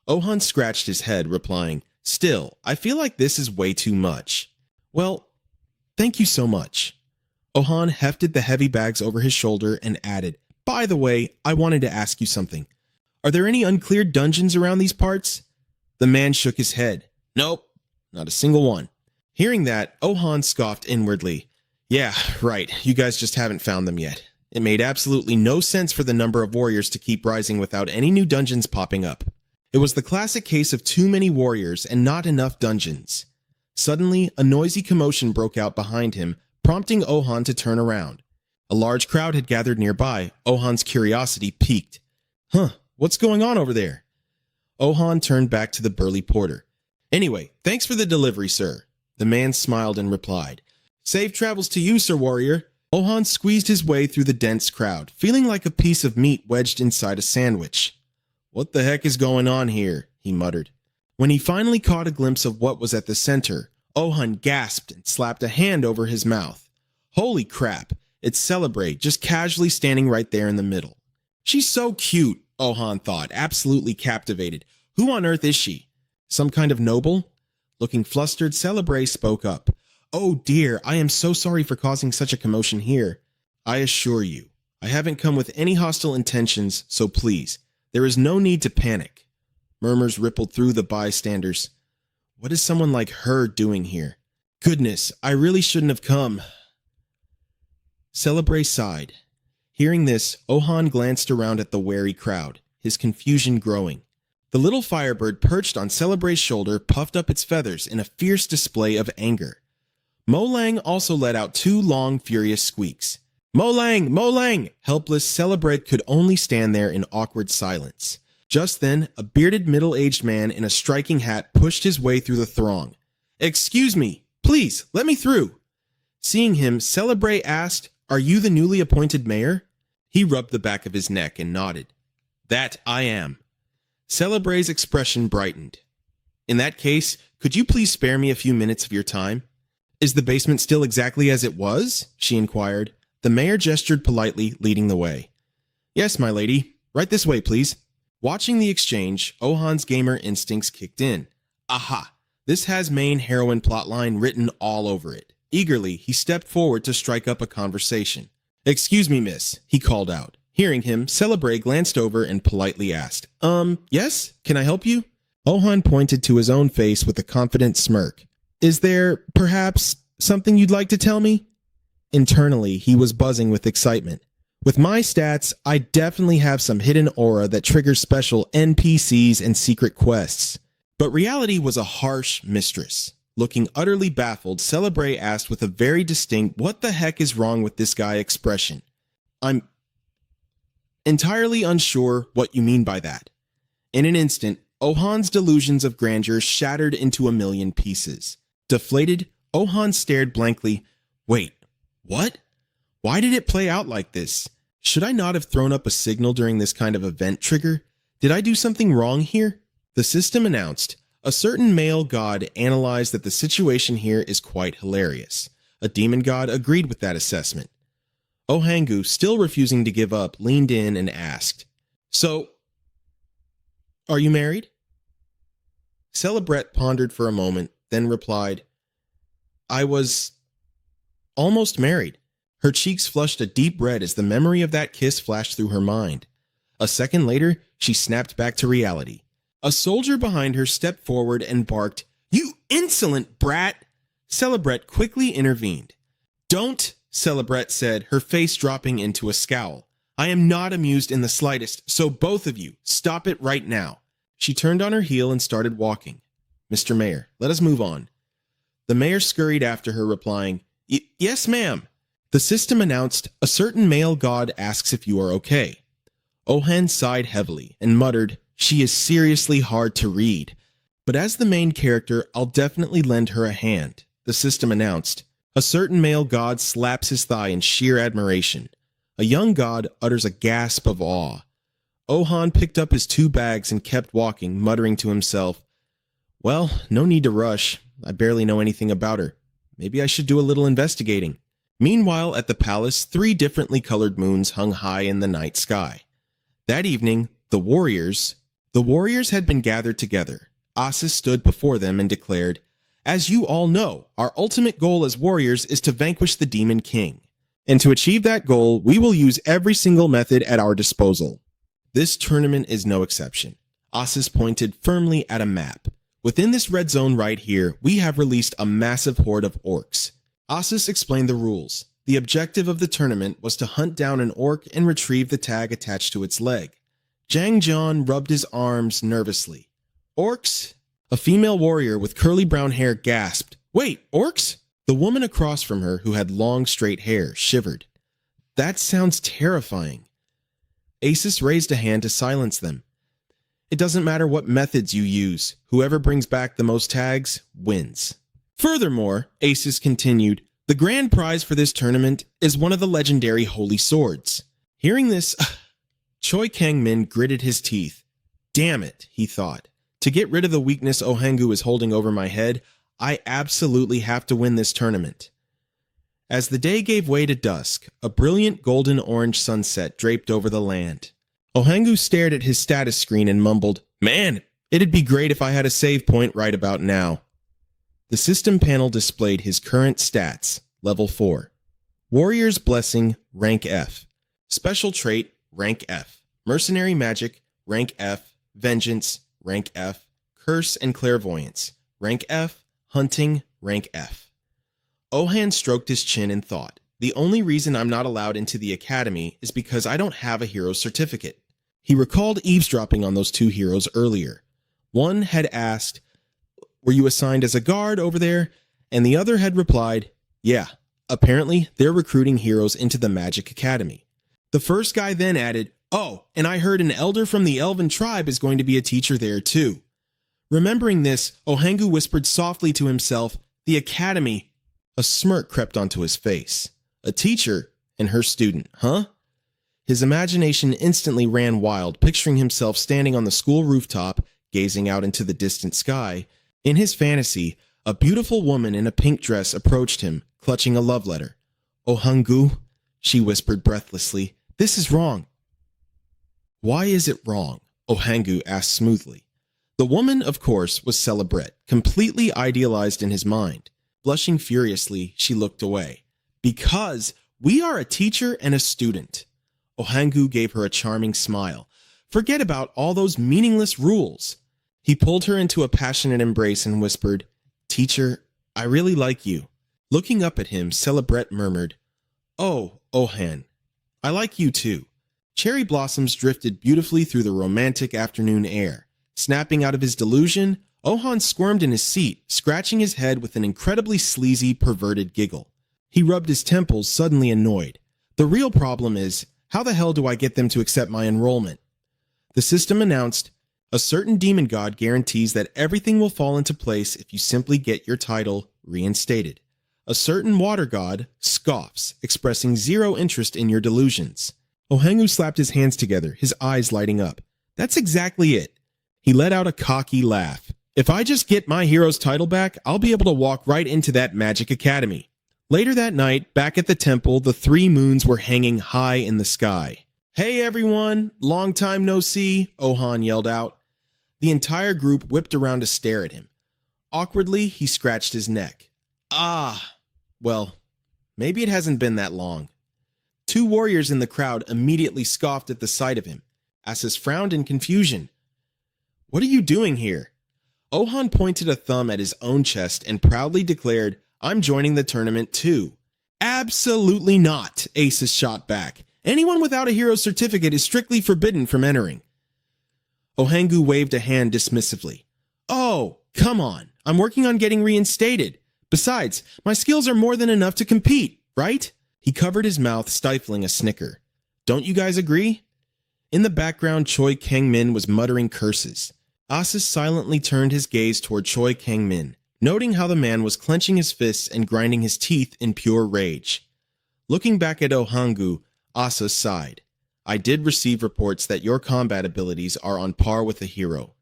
Ohan scratched his head, replying, "Still, I feel like this is way too much." "Well, thank you so much." Ohan hefted the heavy bags over his shoulder and added, "By the way, I wanted to ask you something. Are there any uncleared dungeons around these parts?" The man shook his head. "Nope, not a single one." Hearing that, Ohan scoffed inwardly. "Yeah, right, you guys just haven't found them yet. It made absolutely no sense for the number of warriors to keep rising without any new dungeons popping up. It was the classic case of too many warriors and not enough dungeons." Suddenly, a noisy commotion broke out behind him, prompting Ohan to turn around. A large crowd had gathered nearby. Ohan's curiosity piqued. "Huh, what's going on over there?" Ohan turned back to the burly porter. "Anyway, thanks for the delivery, sir." The man smiled and replied, "Safe travels to you, Sir Warrior." Ohan squeezed his way through the dense crowd, feeling like a piece of meat wedged inside a sandwich. "What the heck is going on here?" he muttered. When he finally caught a glimpse of what was at the center, Ohan gasped and slapped a hand over his mouth. Holy crap, it's Celebrate, just casually standing right there in the middle. "She's so cute," Ohan thought, absolutely captivated. "Who on earth is she? Some kind of noble?" Looking flustered, Celebrate spoke up. "Oh dear, I am so sorry for causing such a commotion here. I assure you, I haven't come with any hostile intentions, so please, there is no need to panic." Murmurs rippled through the bystanders. What is someone like her doing here? Goodness, I really shouldn't have come. Celebrate sighed. Hearing this, Ohan glanced around at the wary crowd, his confusion growing. The little firebird perched on Celebrate's shoulder puffed up its feathers in a fierce display of anger. Molang also let out 2 long, furious squeaks. "Molang! Molang!" Helpless, Celebrate could only stand there in awkward silence. Just then, a bearded middle-aged man in a striking hat pushed his way through the throng. "Excuse me, please, let me through." Seeing him, Celebrate asked, "Are you the newly appointed mayor?" He rubbed the back of his neck and nodded. "That I am." Celebrate's expression brightened. "In that case, could you please spare me a few minutes of your time?" "Is the basement still exactly as it was?" she inquired. The mayor gestured politely, leading the way. "Yes, my lady. Right this way, please." Watching the exchange, Ohan's gamer instincts kicked in. Aha! This has main heroine plotline written all over it. Eagerly, he stepped forward to strike up a conversation. "Excuse me, miss," he called out. Hearing him, Celebrate glanced over and politely asked, Yes? Can I help you?" Ohan pointed to his own face with a confident smirk. "Is there, perhaps, something you'd like to tell me?" Internally, he was buzzing with excitement. With my stats, I definitely have some hidden aura that triggers special NPCs and secret quests. But reality was a harsh mistress. Looking utterly baffled, Celebrate asked with a very distinct "what the heck is wrong with this guy" expression. "I'm entirely unsure what you mean by that." In an instant, Ohan's delusions of grandeur shattered into a million pieces. Deflated, Ohan stared blankly. Wait, what? Why did it play out like this? Should I not have thrown up a signal during this kind of event trigger? Did I do something wrong here? The system announced, "A certain male god analyzed that the situation here is quite hilarious. A demon god agreed with that assessment. Ohangu, still refusing to give up, leaned in and asked, "So, are you married?" Celebret pondered for a moment, then replied, "I was almost married." Her cheeks flushed a deep red as the memory of that kiss flashed through her mind. A second later, she snapped back to reality. A soldier behind her stepped forward and barked, "You insolent brat!" Celebret quickly intervened. "Don't," Celebret said, her face dropping into a scowl. "I am not amused in the slightest, so both of you, stop it right now." She turned on her heel and started walking. "Mr. Mayor, let us move on." The mayor scurried after her, replying, "Yes, ma'am." The system announced, "A certain male god asks if you are okay." Ohan sighed heavily and muttered, "She is seriously hard to read. But as the main character, I'll definitely lend her a hand." The system announced, "A certain male god slaps his thigh in sheer admiration." A young god utters a gasp of awe. Ohan picked up his 2 bags and kept walking, muttering to himself, "Well, no need to rush. I barely know anything about her. Maybe I should do a little investigating." Meanwhile, at the palace, 3 differently colored moons hung high in the night sky. That evening, the warriors had been gathered together. Asis stood before them and declared, "As you all know, our ultimate goal as warriors is to vanquish the Demon King. And to achieve that goal, we will use every single method at our disposal. This tournament is no exception." Asis pointed firmly at a map. "Within this red zone right here, we have released a massive horde of orcs." Asis explained the rules. The objective of the tournament was to hunt down an orc and retrieve the tag attached to its leg. Jang John rubbed his arms nervously. "Orcs?" A female warrior with curly brown hair gasped, "Wait, orcs?" The woman across from her, who had long straight hair, shivered. "That sounds terrifying." Asis raised a hand to silence them. "It doesn't matter what methods you use. Whoever brings back the most tags wins." Furthermore, Asis continued, "The grand prize for this tournament is one of the legendary holy swords." Hearing this, Choi Kang-min gritted his teeth. "Damn it," he thought. "To get rid of the weakness Ohangu is holding over my head, I absolutely have to win this tournament." As the day gave way to dusk, a brilliant golden-orange sunset draped over the land. Ohangu stared at his status screen and mumbled, "Man, it'd be great if I had a save point right about now." The system panel displayed his current stats, level 4. Warrior's Blessing, rank F. Special trait, rank F. Mercenary magic, rank F. Vengeance, rank F. Curse and clairvoyance, rank F. Hunting, rank F. Ohan stroked his chin and thought, "The only reason I'm not allowed into the academy is because I don't have a hero's certificate." He recalled eavesdropping on those 2 heroes earlier. One had asked, "Were you assigned as a guard over there?" And the other had replied, "Yeah, apparently they're recruiting heroes into the Magic Academy." The first guy then added, "Oh, and I heard an elder from the Elven tribe is going to be a teacher there too." Remembering this, Ohangu whispered softly to himself, "The academy." A smirk crept onto his face. A teacher and her student, huh? His imagination instantly ran wild, picturing himself standing on the school rooftop, gazing out into the distant sky. In his fantasy, a beautiful woman in a pink dress approached him, clutching a love letter. "Ohangu," she whispered breathlessly, "this is wrong." "Why is it wrong?" Ohangu asked smoothly. The woman, of course, was Celebret, completely idealized in his mind. Blushing furiously, she looked away. "Because we are a teacher and a student." Ohangu gave her a charming smile. "Forget about all those meaningless rules." He pulled her into a passionate embrace and whispered, "Teacher, I really like you." Looking up at him, Celebret murmured, "Oh, Ohan, I like you too." Cherry blossoms drifted beautifully through the romantic afternoon air. Snapping out of his delusion, Ohan squirmed in his seat, scratching his head with an incredibly sleazy, perverted giggle. He rubbed his temples, suddenly annoyed. "The real problem is, how the hell do I get them to accept my enrollment?" The system announced, "A certain demon god guarantees that everything will fall into place if you simply get your title reinstated. A certain water god scoffs, expressing zero interest in your delusions." Ohangu slapped his hands together, his eyes lighting up. "That's exactly it." He let out a cocky laugh. "If I just get my hero's title back, I'll be able to walk right into that Magic Academy." Later that night, back at the temple, the three moons were hanging high in the sky. "Hey everyone, long time no see," Ohan yelled out. The entire group whipped around to stare at him. Awkwardly, he scratched his neck. Well, maybe it hasn't been that long. Two warriors in the crowd immediately scoffed at the sight of him. Asus frowned in confusion. "What are you doing here?" Ohan pointed a thumb at his own chest and proudly declared, "I'm joining the tournament too." "Absolutely not," Asus shot back. "Anyone without a hero certificate is strictly forbidden from entering." Ohangu waved a hand dismissively. "Oh, come on. I'm working on getting reinstated. Besides, my skills are more than enough to compete, right?" He covered his mouth, stifling a snicker. "Don't you guys agree?" In the background, Choi Kang-min was muttering curses. Asus silently turned his gaze toward Choi Kang-min, noting how the man was clenching his fists and grinding his teeth in pure rage. Looking back at Ohangu, Asus sighed. "I did receive reports that your combat abilities are on par with a hero.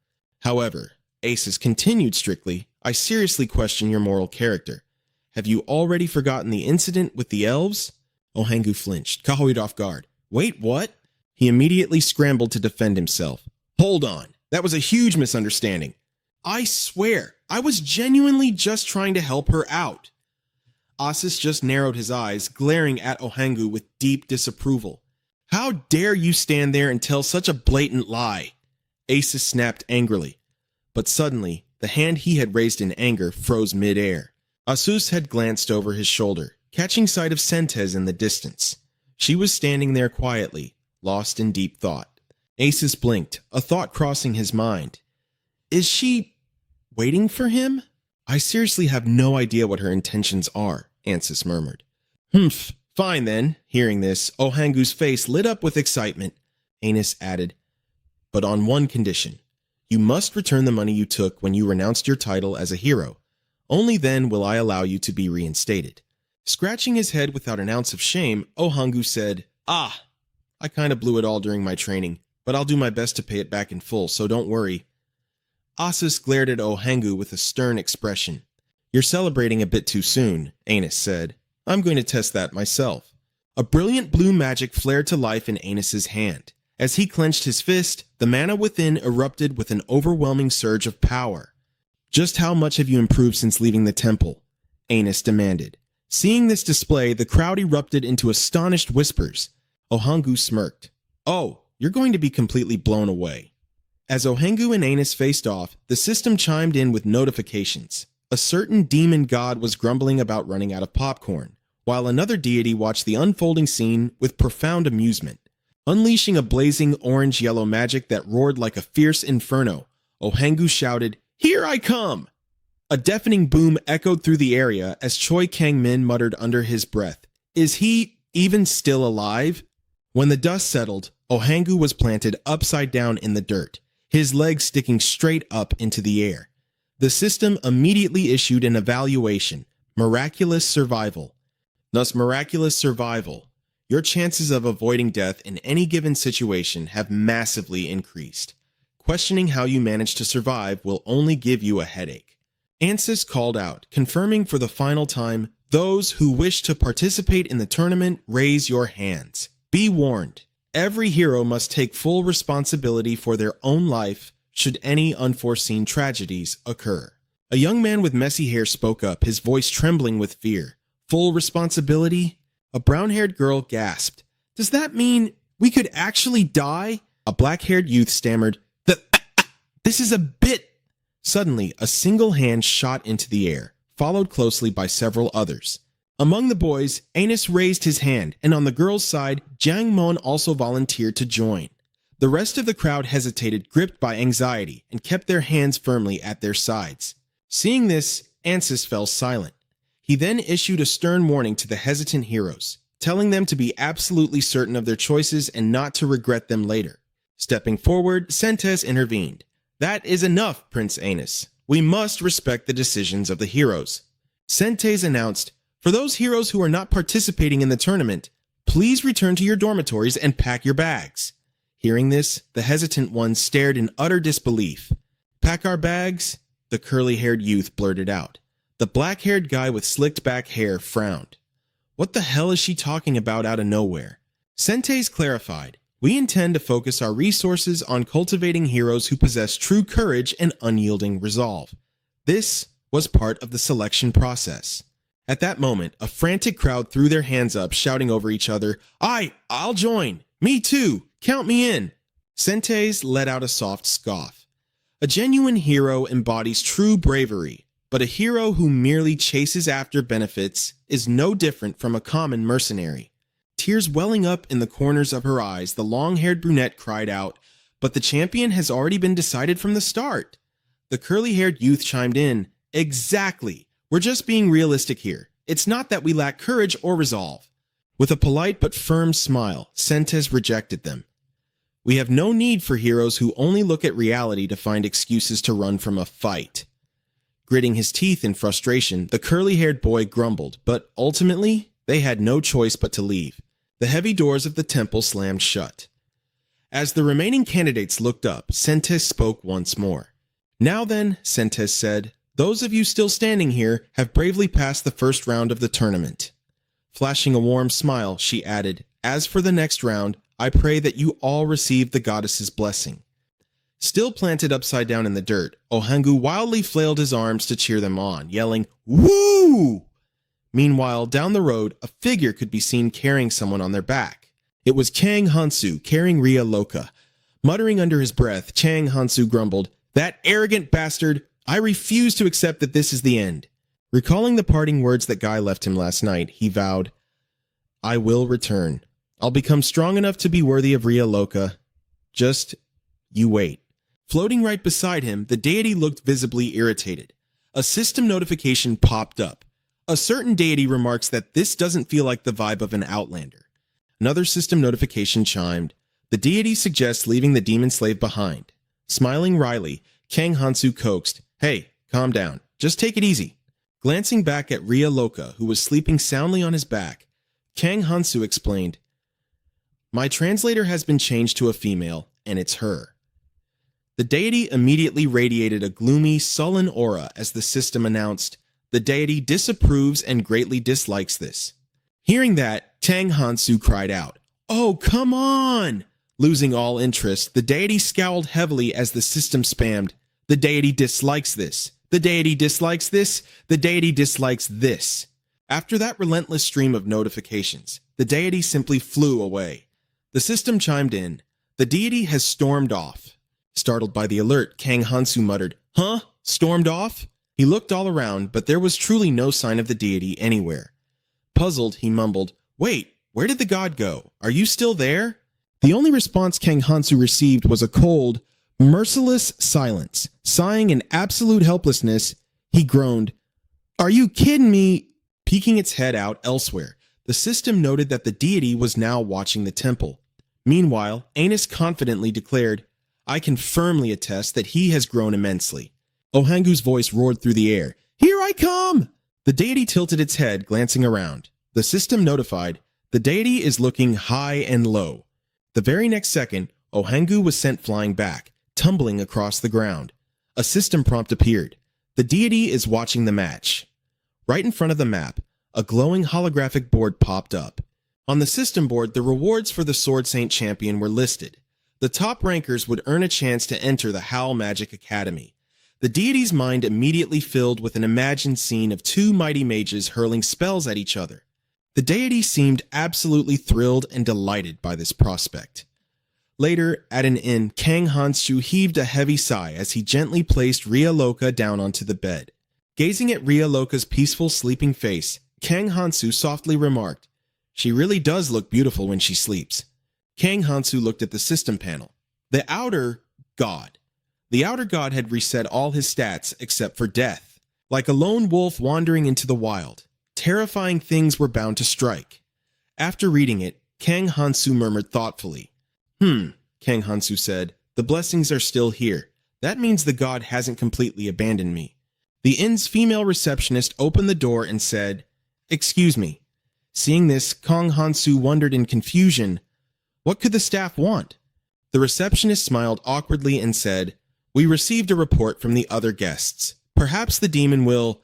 However," Asus continued strictly, "I seriously question your moral character. Have you already forgotten the incident with the elves?" Ohangu flinched, caught off guard. "Wait, what?" He immediately scrambled to defend himself. "Hold on. That was a huge misunderstanding. I swear, I was genuinely just trying to help her out." Asus just narrowed his eyes, glaring at Ohangu with deep disapproval. "How dare you stand there and tell such a blatant lie?" Asus snapped angrily. But suddenly, the hand he had raised in anger froze mid-air. Asus had glanced over his shoulder, catching sight of Sentez in the distance. She was standing there quietly, lost in deep thought. Asus blinked, a thought crossing his mind. Is she waiting for him? "I seriously have no idea what her intentions are," Asus murmured. "Humph, fine then." Hearing this, Ohangu's face lit up with excitement. Anis added, "But on one condition. You must return the money you took when you renounced your title as a hero. Only then will I allow you to be reinstated." Scratching his head without an ounce of shame, Ohangu said, I kinda blew it all during my training, but I'll do my best to pay it back in full, so don't worry." Asus glared at Ohangu with a stern expression. "You're celebrating a bit too soon," Anis said. "I'm going to test that myself." A brilliant blue magic flared to life in Anis's hand. As he clenched his fist, the mana within erupted with an overwhelming surge of power. "Just how much have you improved since leaving the temple?" Anis demanded. Seeing this display, the crowd erupted into astonished whispers. Ohangu smirked. "Oh, you're going to be completely blown away." As Ohangu and Anis faced off, the system chimed in with notifications. A certain demon god was grumbling about running out of popcorn, while another deity watched the unfolding scene with profound amusement. Unleashing a blazing orange-yellow magic that roared like a fierce inferno, Ohangu shouted, "Here I come!" A deafening boom echoed through the area as Choi Kang-min muttered under his breath, "Is he even still alive?" When the dust settled, Ohangu was planted upside down in the dirt, his legs sticking straight up into the air. The system immediately issued an evaluation, miraculous survival. Thus, miraculous survival. Your chances of avoiding death in any given situation have massively increased. Questioning how you managed to survive will only give you a headache. Asus called out, confirming for the final time, "Those who wish to participate in the tournament, raise your hands. Be warned, every hero must take full responsibility for their own life should any unforeseen tragedies occur." A young man with messy hair spoke up, his voice trembling with fear. "Full responsibility?" A brown-haired girl gasped. "Does that mean we could actually die?" A black-haired youth stammered, This is a bit." Suddenly, a single hand shot into the air, followed closely by several others. Among the boys, Anis raised his hand, and on the girls' side, Jiang Mon also volunteered to join. The rest of the crowd hesitated, gripped by anxiety, and kept their hands firmly at their sides. Seeing this, Asus fell silent. He then issued a stern warning to the hesitant heroes, telling them to be absolutely certain of their choices and not to regret them later. Stepping forward, Sentez intervened. "That is enough, Prince Anis. We must respect the decisions of the heroes." Sentez announced, "For those heroes who are not participating in the tournament, please return to your dormitories and pack your bags." Hearing this, the hesitant ones stared in utter disbelief. "Pack our bags?" the curly-haired youth blurted out. The black-haired guy with slicked-back hair frowned. What the hell is she talking about out of nowhere? Senteis clarified, we intend to focus our resources on cultivating heroes who possess true courage and unyielding resolve. This was part of the selection process. At that moment, a frantic crowd threw their hands up, shouting over each other, I'll join! Me too! Count me in! Senteis let out a soft scoff. A genuine hero embodies true bravery, but a hero who merely chases after benefits is no different from a common mercenary. Tears welling up in the corners of her eyes, the long-haired brunette cried out, but the champion has already been decided from the start. The curly-haired youth chimed in, exactly. We're just being realistic here. It's not that we lack courage or resolve. With a polite but firm smile, Senteis rejected them. We have no need for heroes who only look at reality to find excuses to run from a fight. Gritting his teeth in frustration, the curly-haired boy grumbled, but ultimately, they had no choice but to leave. The heavy doors of the temple slammed shut. As the remaining candidates looked up, Senteis spoke once more. Now then, Senteis said, those of you still standing here have bravely passed the first round of the tournament. Flashing a warm smile, she added, as for the next round, I pray that you all receive the goddess's blessing. Still planted upside down in the dirt, Ohangu wildly flailed his arms to cheer them on, yelling, Woo! Meanwhile, down the road, a figure could be seen carrying someone on their back. It was Kang Hansu carrying Ria Loka. Muttering under his breath, Chang Hansu grumbled, That arrogant bastard! I refuse to accept that this is the end. Recalling the parting words that Guy left him last night, he vowed, I will return. I'll become strong enough to be worthy of Ria Loka. Just, you wait. Floating right beside him, the deity looked visibly irritated. A system notification popped up. A certain deity remarks that this doesn't feel like the vibe of an Outlander. Another system notification chimed. The deity suggests leaving the demon slave behind. Smiling wryly, Kang Hansu coaxed, Hey, calm down. Just take it easy. Glancing back at Ria Loka, who was sleeping soundly on his back, Kang Hansu explained, My translator has been changed to a female, and it's her. The deity immediately radiated a gloomy, sullen aura as the system announced, The deity disapproves and greatly dislikes this. Hearing that, Kang Hansu cried out, Oh, come on! Losing all interest, the deity scowled heavily as the system spammed, The deity dislikes this. The deity dislikes this. The deity dislikes this. After that relentless stream of notifications, the deity simply flew away. The system chimed in. The deity has stormed off. Startled by the alert, Kang Hansu muttered, Huh? Stormed off? He looked all around, but there was truly no sign of the deity anywhere. Puzzled, he mumbled, Wait, where did the god go? Are you still there? The only response Kang Hansu received was a cold, merciless silence. Sighing in absolute helplessness, he groaned, Are you kidding me? Peeking its head out elsewhere, the system noted that the deity was now watching the temple. Meanwhile, Anus confidently declared, I can firmly attest that he has grown immensely. Ohangu's voice roared through the air, Here I come! The deity tilted its head, glancing around. The system notified, The deity is looking high and low. The very next second, Ohangu was sent flying back, tumbling across the ground. A system prompt appeared. The deity is watching the match. Right in front of the map, a glowing holographic board popped up. On the system board, the rewards for the Sword Saint champion were listed. The top rankers would earn a chance to enter the Howl Magic Academy. The deity's mind immediately filled with an imagined scene of two mighty mages hurling spells at each other. The deity seemed absolutely thrilled and delighted by this prospect. Later, at an inn, Kang Hansu heaved a heavy sigh as he gently placed Ria Loka down onto the bed. Gazing at Ria Loka's peaceful sleeping face, Kang Hansu softly remarked, She really does look beautiful when she sleeps. Kang Hansu looked at the system panel. The outer god. The outer god had reset all his stats except for death. Like a lone wolf wandering into the wild, terrifying things were bound to strike. After reading it, Kang Hansu murmured thoughtfully. Kang Hansu said, The blessings are still here. That means the god hasn't completely abandoned me. The inn's female receptionist opened the door and said, Excuse me. Seeing this, Kang Hansu wondered in confusion, What could the staff want? The receptionist smiled awkwardly and said, We received a report from the other guests. Perhaps the demon will...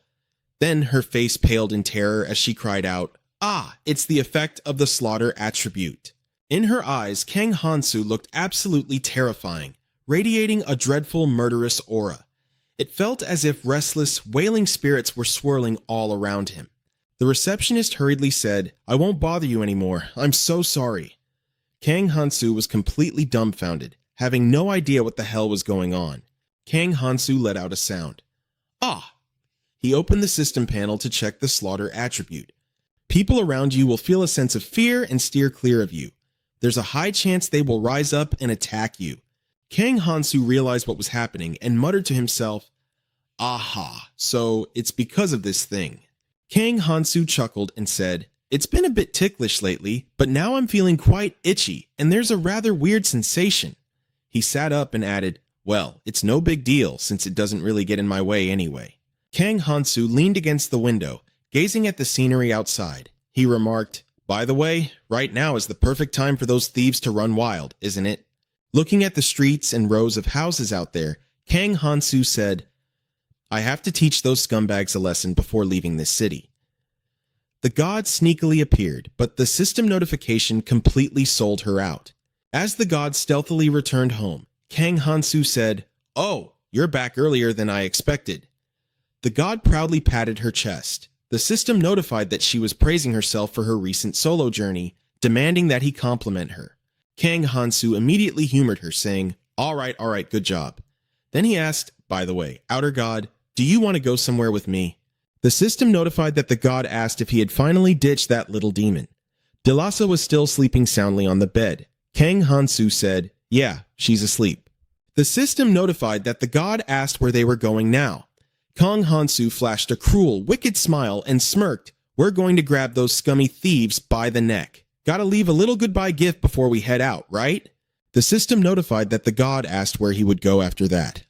Then her face paled in terror as she cried out, "Ah, it's the effect of the slaughter attribute." In her eyes, Kang Hansu looked absolutely terrifying, radiating a dreadful, murderous aura. It felt as if restless, wailing spirits were swirling all around him. The receptionist hurriedly said, "I won't bother you anymore. I'm so sorry." Kang Hansu was completely dumbfounded, having no idea what the hell was going on. Kang Hansu let out a sound. "Ah!" He opened the system panel to check the slaughter attribute. People around you will feel a sense of fear and steer clear of you. There's a high chance they will rise up and attack you. Kang Hansu realized what was happening and muttered to himself, "Aha, so it's because of this thing." Kang Hansu chuckled and said, "It's been a bit ticklish lately, but now I'm feeling quite itchy, and there's a rather weird sensation." He sat up and added, "Well, it's no big deal since it doesn't really get in my way anyway." Kang Hansu leaned against the window, gazing at the scenery outside. He remarked, "By the way, right now is the perfect time for those thieves to run wild, isn't it?" Looking at the streets and rows of houses out there, Kang Hansu said, "I have to teach those scumbags a lesson before leaving this city." The god sneakily appeared, but the system notification completely sold her out. As the god stealthily returned home, Kang Hansu said, "Oh, you're back earlier than I expected." The god proudly patted her chest. The system notified that she was praising herself for her recent solo journey, demanding that he compliment her. Kang Hansu immediately humored her, saying, all right, good job." Then he asked, "By the way, outer god, do you want to go somewhere with me?" The system notified that the god asked if he had finally ditched that little demon. Delasa was still sleeping soundly on the bed. Kang Hansu said, "Yeah, she's asleep." The system notified that the god asked where they were going now. Kang Hansu flashed a cruel, wicked smile and smirked, "We're going to grab those scummy thieves by the neck. Gotta leave a little goodbye gift before we head out, right?" The system notified that the god asked where he would go after that.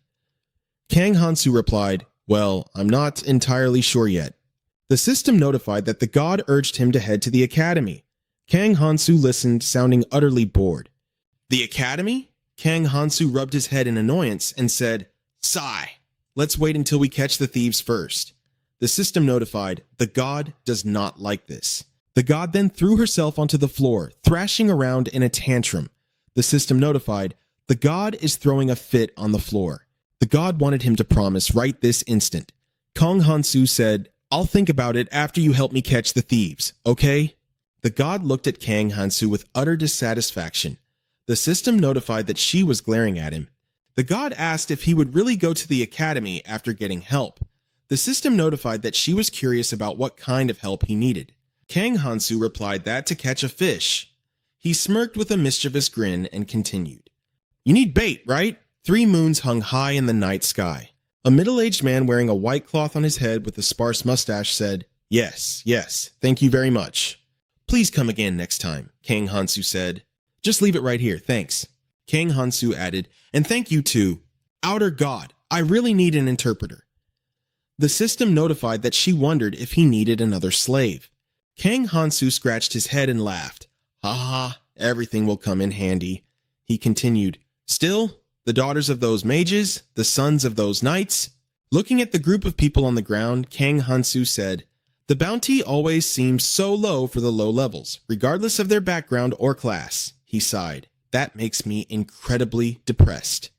Kang Hansu replied, "Well, I'm not entirely sure yet." The system notified that the god urged him to head to the academy. Kang Hansu listened, sounding utterly bored. "The academy?" Kang Hansu rubbed his head in annoyance and said, "Sigh. Let's wait until we catch the thieves first." The system notified, the god does not like this. The god then threw herself onto the floor, thrashing around in a tantrum. The system notified, the god is throwing a fit on the floor. The god wanted him to promise right this instant. Kang Hansu said, "I'll think about it after you help me catch the thieves, okay?" The god looked at Kang Hansu with utter dissatisfaction. The system notified that she was glaring at him. The god asked if he would really go to the academy after getting help. The system notified that she was curious about what kind of help he needed. Kang Hansu replied that to catch a fish. He smirked with a mischievous grin and continued. "You need bait, right?" 3 moons hung high in the night sky. A middle-aged man wearing a white cloth on his head with a sparse mustache said, Yes, thank you very much." "Please come again next time," Kang Hansu said. "Just leave it right here, thanks." Kang Hansu added, "And thank you too. Outer god, I really need an interpreter." The system notified that she wondered if he needed another slave. Kang Hansu scratched his head and laughed. "Ha ha, everything will come in handy." He continued, "Still, the daughters of those mages, the sons of those knights." Looking at the group of people on the ground, Kang Hansu said, "The bounty always seems so low for the low levels, regardless of their background or class." He sighed. "That makes me incredibly depressed."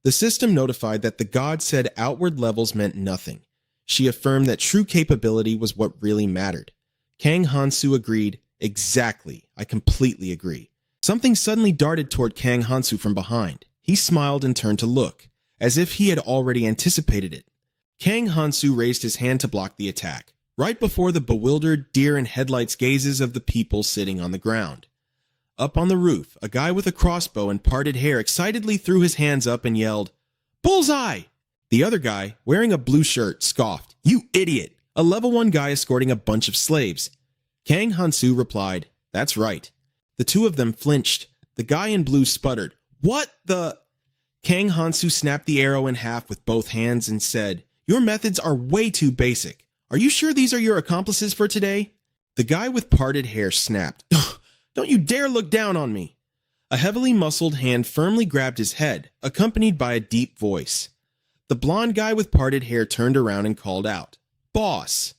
The system notified that the god said outward levels meant nothing. She affirmed that true capability was what really mattered. Kang Hansu agreed, "Exactly, I completely agree." Something suddenly darted toward Kang Hansu from behind. He smiled and turned to look, as if he had already anticipated it. Kang Hansu raised his hand to block the attack, right before the bewildered deer-in-headlights gazes of the people sitting on the ground. Up on the roof, a guy with a crossbow and parted hair excitedly threw his hands up and yelled, "Bullseye!" The other guy, wearing a blue shirt, scoffed, "You idiot! A level 1 guy escorting a bunch of slaves." Kang Hansu replied, "That's right." The two of them flinched. The guy in blue sputtered, "What the—" Kang Hansu snapped the arrow in half with both hands and said, "Your methods are way too basic. Are you sure these are your accomplices for today?" The guy with parted hair snapped, "Don't you dare look down on me." A heavily muscled hand firmly grabbed his head, accompanied by a deep voice. The blonde guy with parted hair turned around and called out, "Boss!"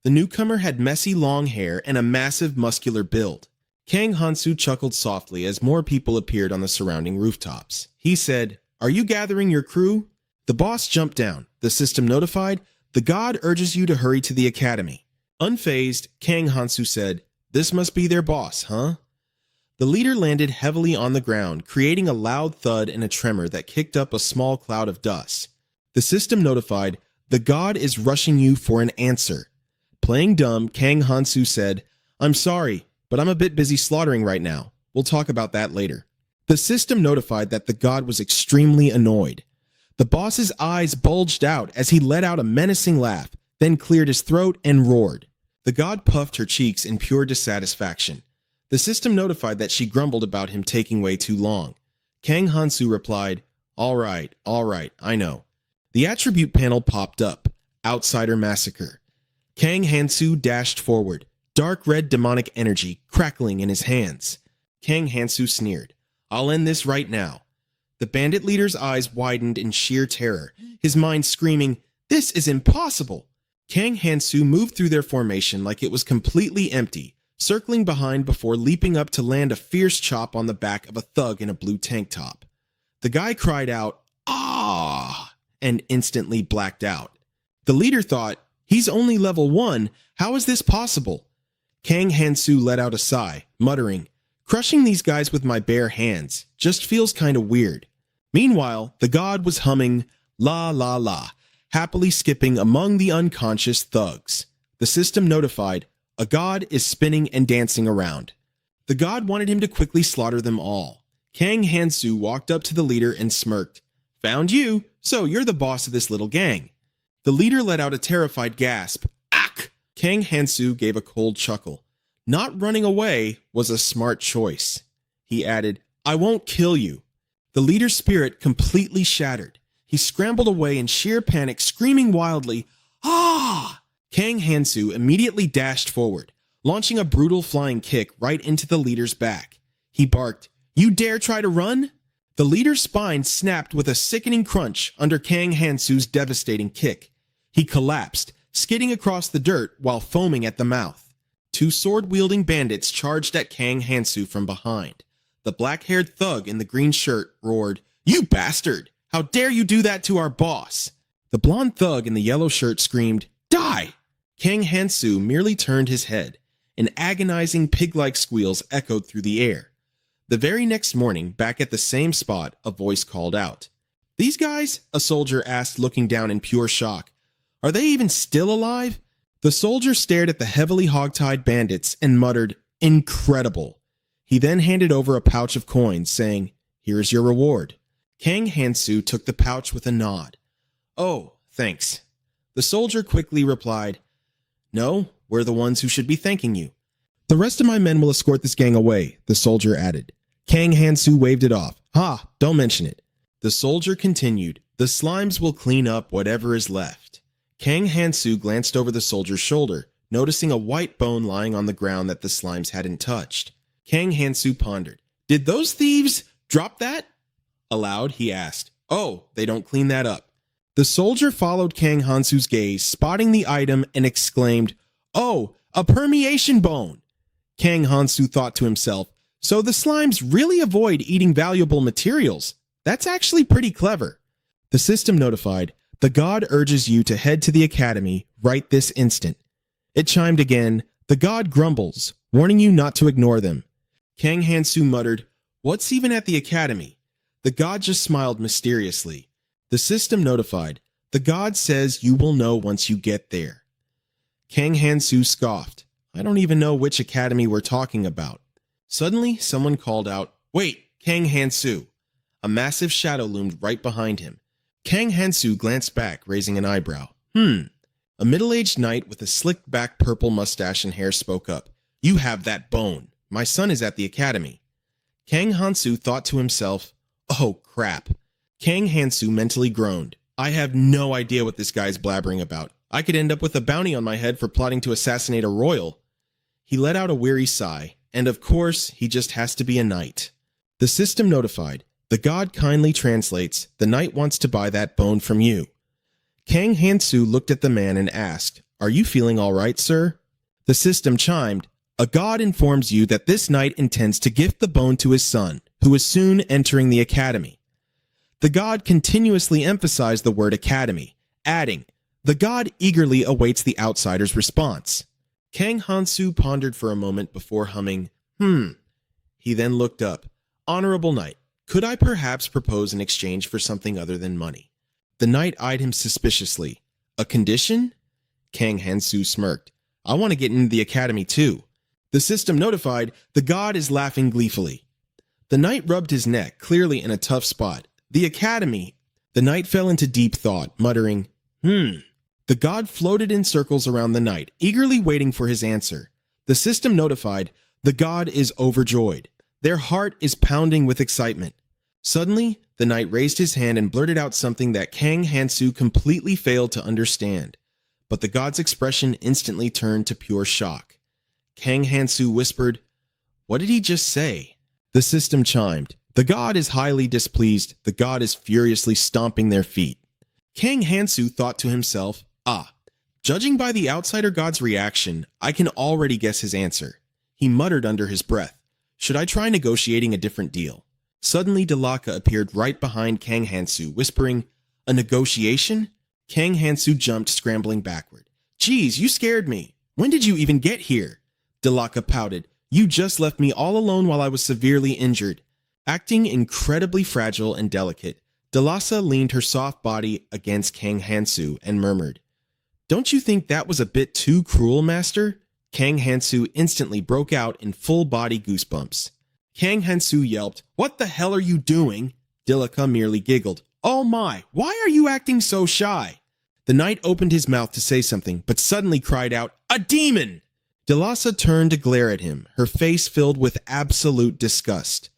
The newcomer had messy long hair and a massive muscular build. Kang Hansu chuckled softly as more people appeared on the surrounding rooftops. He said, "Are you gathering your crew?" The boss jumped down. The system notified, "The god urges you to hurry to the academy." Unfazed, Kang Hansu said, "This must be their boss, huh?" The leader landed heavily on the ground, creating a loud thud and a tremor that kicked up a small cloud of dust. The system notified, "The god is rushing you for an answer." Playing dumb, Kang Hansu said, "I'm sorry, but I'm a bit busy slaughtering right now. We'll talk about that later." The system notified that the god was extremely annoyed. The boss's eyes bulged out as he let out a menacing laugh, then cleared his throat and roared. The god puffed her cheeks in pure dissatisfaction. The system notified that she grumbled about him taking way too long. Kang Hansu replied, all right, I know." The attribute panel popped up, Outsider Massacre. Kang Hansu dashed forward, dark red demonic energy crackling in his hands. Kang Hansu sneered, "I'll end this right now." The bandit leader's eyes widened in sheer terror, his mind screaming, "This is impossible!" Kang Hansu moved through their formation like it was completely empty, circling behind before leaping up to land a fierce chop on the back of a thug in a blue tank top. The guy cried out, "Ah!" and instantly blacked out. The leader thought, "He's only level 1, how is this possible?" Kang Hansu let out a sigh, muttering, "Crushing these guys with my bare hands just feels kinda weird." Meanwhile, the god was humming "La La La," happily skipping among the unconscious thugs. The system notified, "A god is spinning and dancing around." The god wanted him to quickly slaughter them all. Kang Hansu walked up to the leader and smirked, "Found you, so you're the boss of this little gang." The leader let out a terrified gasp. "Ack!" Kang Hansu gave a cold chuckle. Not running away was a smart choice. He added, "I won't kill you." The leader's spirit completely shattered. He scrambled away in sheer panic, screaming wildly, "Ah!" Kang Hansu immediately dashed forward, launching a brutal flying kick right into the leader's back. He barked, "You dare try to run?" The leader's spine snapped with a sickening crunch under Kang Hansu's devastating kick. He collapsed, skidding across the dirt while foaming at the mouth. Two sword-wielding bandits charged at Kang Hansu from behind. The black-haired thug in the green shirt roared, "You bastard! How dare you do that to our boss?" The blonde thug in the yellow shirt screamed, "Die!" Kang Hansu merely turned his head, and agonizing pig-like squeals echoed through the air. The very next morning, back at the same spot, a voice called out. "These guys?" a soldier asked, looking down in pure shock. "Are they even still alive?" The soldier stared at the heavily hogtied bandits and muttered, "Incredible." He then handed over a pouch of coins, saying, "Here is your reward." Kang Hansu took the pouch with a nod. "Oh, thanks." The soldier quickly replied, "No, we're the ones who should be thanking you." "The rest of my men will escort this gang away," the soldier added. Kang Hansu waved it off. "Ha, don't mention it." The soldier continued, "The slimes will clean up whatever is left." Kang Hansu glanced over the soldier's shoulder, noticing a white bone lying on the ground that the slimes hadn't touched. Kang Hansu pondered. "Did those thieves drop that?" Aloud, he asked, "Oh, they don't clean that up." The soldier followed Kang Hansu's gaze, spotting the item, and exclaimed, "Oh, a permeation bone!" Kang Hansu thought to himself, "So the slimes really avoid eating valuable materials. That's actually pretty clever." The system notified, "The god urges you to head to the academy right this instant." It chimed again, "The god grumbles, warning you not to ignore them." Kang Hansu muttered, "What's even at the academy?" The god just smiled mysteriously. The system notified, "The god says you will know once you get there." Kang Hansu scoffed, "I don't even know which academy we're talking about." Suddenly, someone called out, "Wait, Kang Hansu." A massive shadow loomed right behind him. Kang Hansu glanced back, raising an eyebrow. A middle-aged knight with a slicked-back purple mustache and hair spoke up. "You have that bone. My son is at the academy." Kang Hansu thought to himself, "Oh, crap." Kang Hansu mentally groaned. "I have no idea what this guy's blabbering about. I could end up with a bounty on my head for plotting to assassinate a royal." He let out a weary sigh, and of course, he just has to be a knight. The system notified, "The god kindly translates, the knight wants to buy that bone from you. Kang Hansu looked at the man and asked, "Are you feeling all right, sir?" The system chimed, "A god informs you that this knight intends to gift the bone to his son, who is soon entering the academy." The god continuously emphasized the word academy, adding, "The god eagerly awaits the outsider's response." Kang Hansu pondered for a moment before humming, He then looked up. "Honorable knight, could I perhaps propose an exchange for something other than money?" The knight eyed him suspiciously. "A condition?" Kang Hansu smirked. "I want to get into the academy too." The system notified, "The god is laughing gleefully." The knight rubbed his neck, clearly in a tough spot. "The academy." The knight fell into deep thought, muttering, The god floated in circles around the knight, eagerly waiting for his answer. The system notified, "The god is overjoyed. Their heart is pounding with excitement." Suddenly, the knight raised his hand and blurted out something that Kang Hansu completely failed to understand. But the god's expression instantly turned to pure shock. Kang Hansu whispered, "What did he just say?" The system chimed, "The god is highly displeased. The god is furiously stomping their feet." Kang Hansu thought to himself, Judging by the outsider god's reaction, I can already guess his answer. He muttered under his breath, "Should I try negotiating a different deal?" Suddenly, Delaka appeared right behind Kang Hansu, whispering, "A negotiation?" Kang Hansu jumped, scrambling backward. "Geez, you scared me. When did you even get here?" Delaka pouted, "You just left me all alone while I was severely injured." Acting incredibly fragile and delicate, Delasa leaned her soft body against Kang Hansu and murmured, "Don't you think that was a bit too cruel, master?" Kang Hansu instantly broke out in full-body goosebumps. Kang Hansu yelped, "What the hell are you doing?" Delaka merely giggled. "Oh my, why are you acting so shy?" The knight opened his mouth to say something, but suddenly cried out, "A demon!" Delasa turned to glare at him, her face filled with absolute disgust.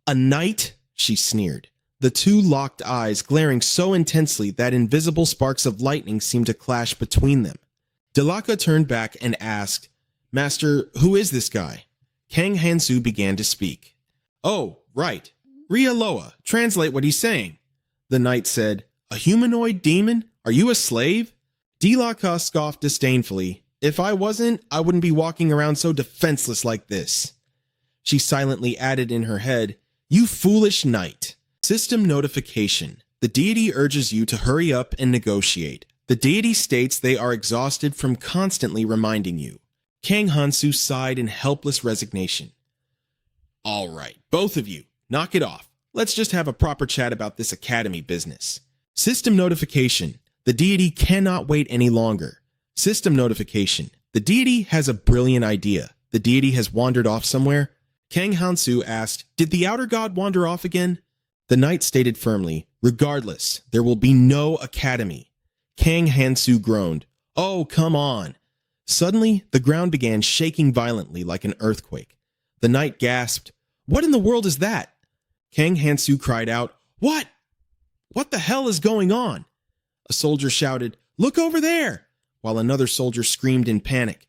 "A knight?" she sneered. The two locked eyes glaring so intensely that invisible sparks of lightning seemed to clash between them. Delaka turned back and asked, "Master, who is this guy?" Kang Hansu began to speak. "Oh, right. Ria Loa, translate what he's saying." The knight said, "A humanoid demon? Are you a slave?" Delaka scoffed disdainfully. "If I wasn't, I wouldn't be walking around so defenseless like this." She silently added in her head, "You foolish knight." System notification. The deity urges you to hurry up and negotiate. The deity states they are exhausted from constantly reminding you. Kang Hansu sighed in helpless resignation. "All right, both of you, knock it off. Let's just have a proper chat about this academy business." System notification. The deity cannot wait any longer. System notification. The deity has a brilliant idea. The deity has wandered off somewhere. Kang Hansu asked, "Did the outer god wander off again?" The knight stated firmly, "Regardless, there will be no academy." Kang Hansu groaned, "Oh, come on." Suddenly, the ground began shaking violently like an earthquake. The knight gasped, "What in the world is that?" Kang Hansu cried out, "What? What the hell is going on?" A soldier shouted, "Look over there!" while another soldier screamed in panic.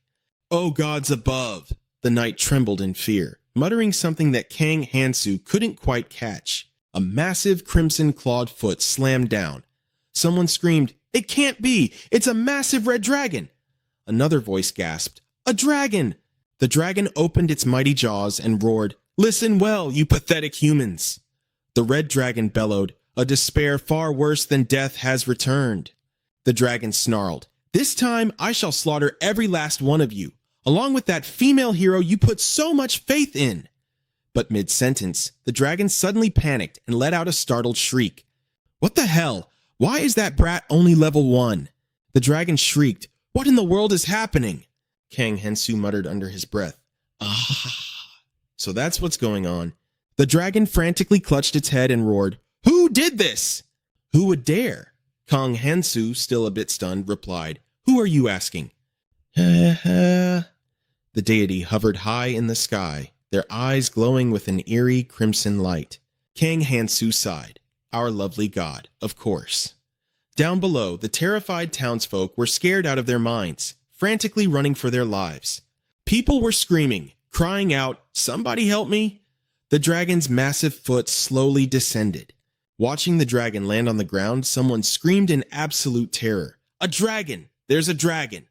"Oh, gods above!" The knight trembled in fear, muttering something that Kang Hansu couldn't quite catch. A massive crimson-clawed foot slammed down. Someone screamed, "It can't be! It's a massive red dragon!" Another voice gasped, "A dragon!" The dragon opened its mighty jaws and roared, "Listen well, you pathetic humans!" The red dragon bellowed, "A despair far worse than death has returned." The dragon snarled, "This time I shall slaughter every last one of you, along with that female hero you put so much faith in." But mid-sentence, the dragon suddenly panicked and let out a startled shriek. "What the hell? Why is that brat only level 1? The dragon shrieked, "What in the world is happening?" Kang Hansu muttered under his breath, So that's what's going on. The dragon frantically clutched its head and roared, "Who did this?" "Who would dare?" Kang Hansu, still a bit stunned, replied, "Who are you asking?" The deity hovered high in the sky, their eyes glowing with an eerie crimson light. Kang Hansu sighed. Our lovely god, of course. Down below, the terrified townsfolk were scared out of their minds, frantically running for their lives. People were screaming, crying out, "Somebody help me!" The dragon's massive foot slowly descended. Watching the dragon land on the ground, someone screamed in absolute terror. A dragon! There's a dragon!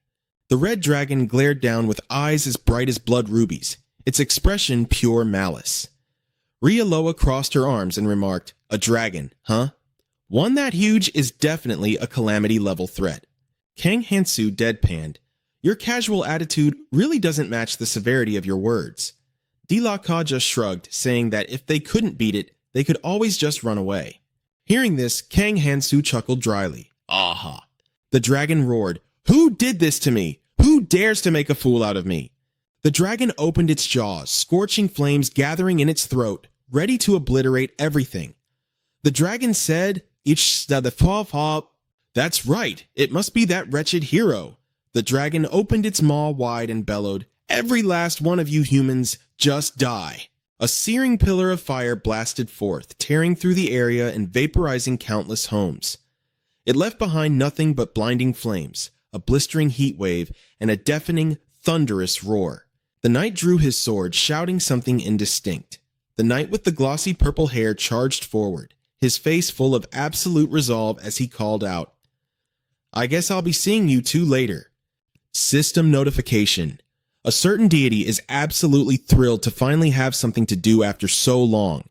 The red dragon glared down with eyes as bright as blood rubies, its expression pure malice. Rioloa crossed her arms and remarked, "A dragon, huh? One that huge is definitely a calamity-level threat." Kang Hansu deadpanned, "Your casual attitude really doesn't match the severity of your words." Dilaka just shrugged, saying that if they couldn't beat it, they could always just run away. Hearing this, Kang Hansu chuckled dryly. "Aha." The dragon roared, "Who did this to me? Who dares to make a fool out of me?" The dragon opened its jaws, scorching flames gathering in its throat, ready to obliterate everything. The dragon said, "That's right, it must be that wretched hero." The dragon opened its maw wide and bellowed, "Every last one of you humans, just die." A searing pillar of fire blasted forth, tearing through the area and vaporizing countless homes. It left behind nothing but blinding flames, a blistering heat wave, and a deafening, thunderous roar. The knight drew his sword, shouting something indistinct. The knight with the glossy purple hair charged forward, his face full of absolute resolve as he called out, "I guess I'll be seeing you two later." System notification. A certain deity is absolutely thrilled to finally have something to do after so long.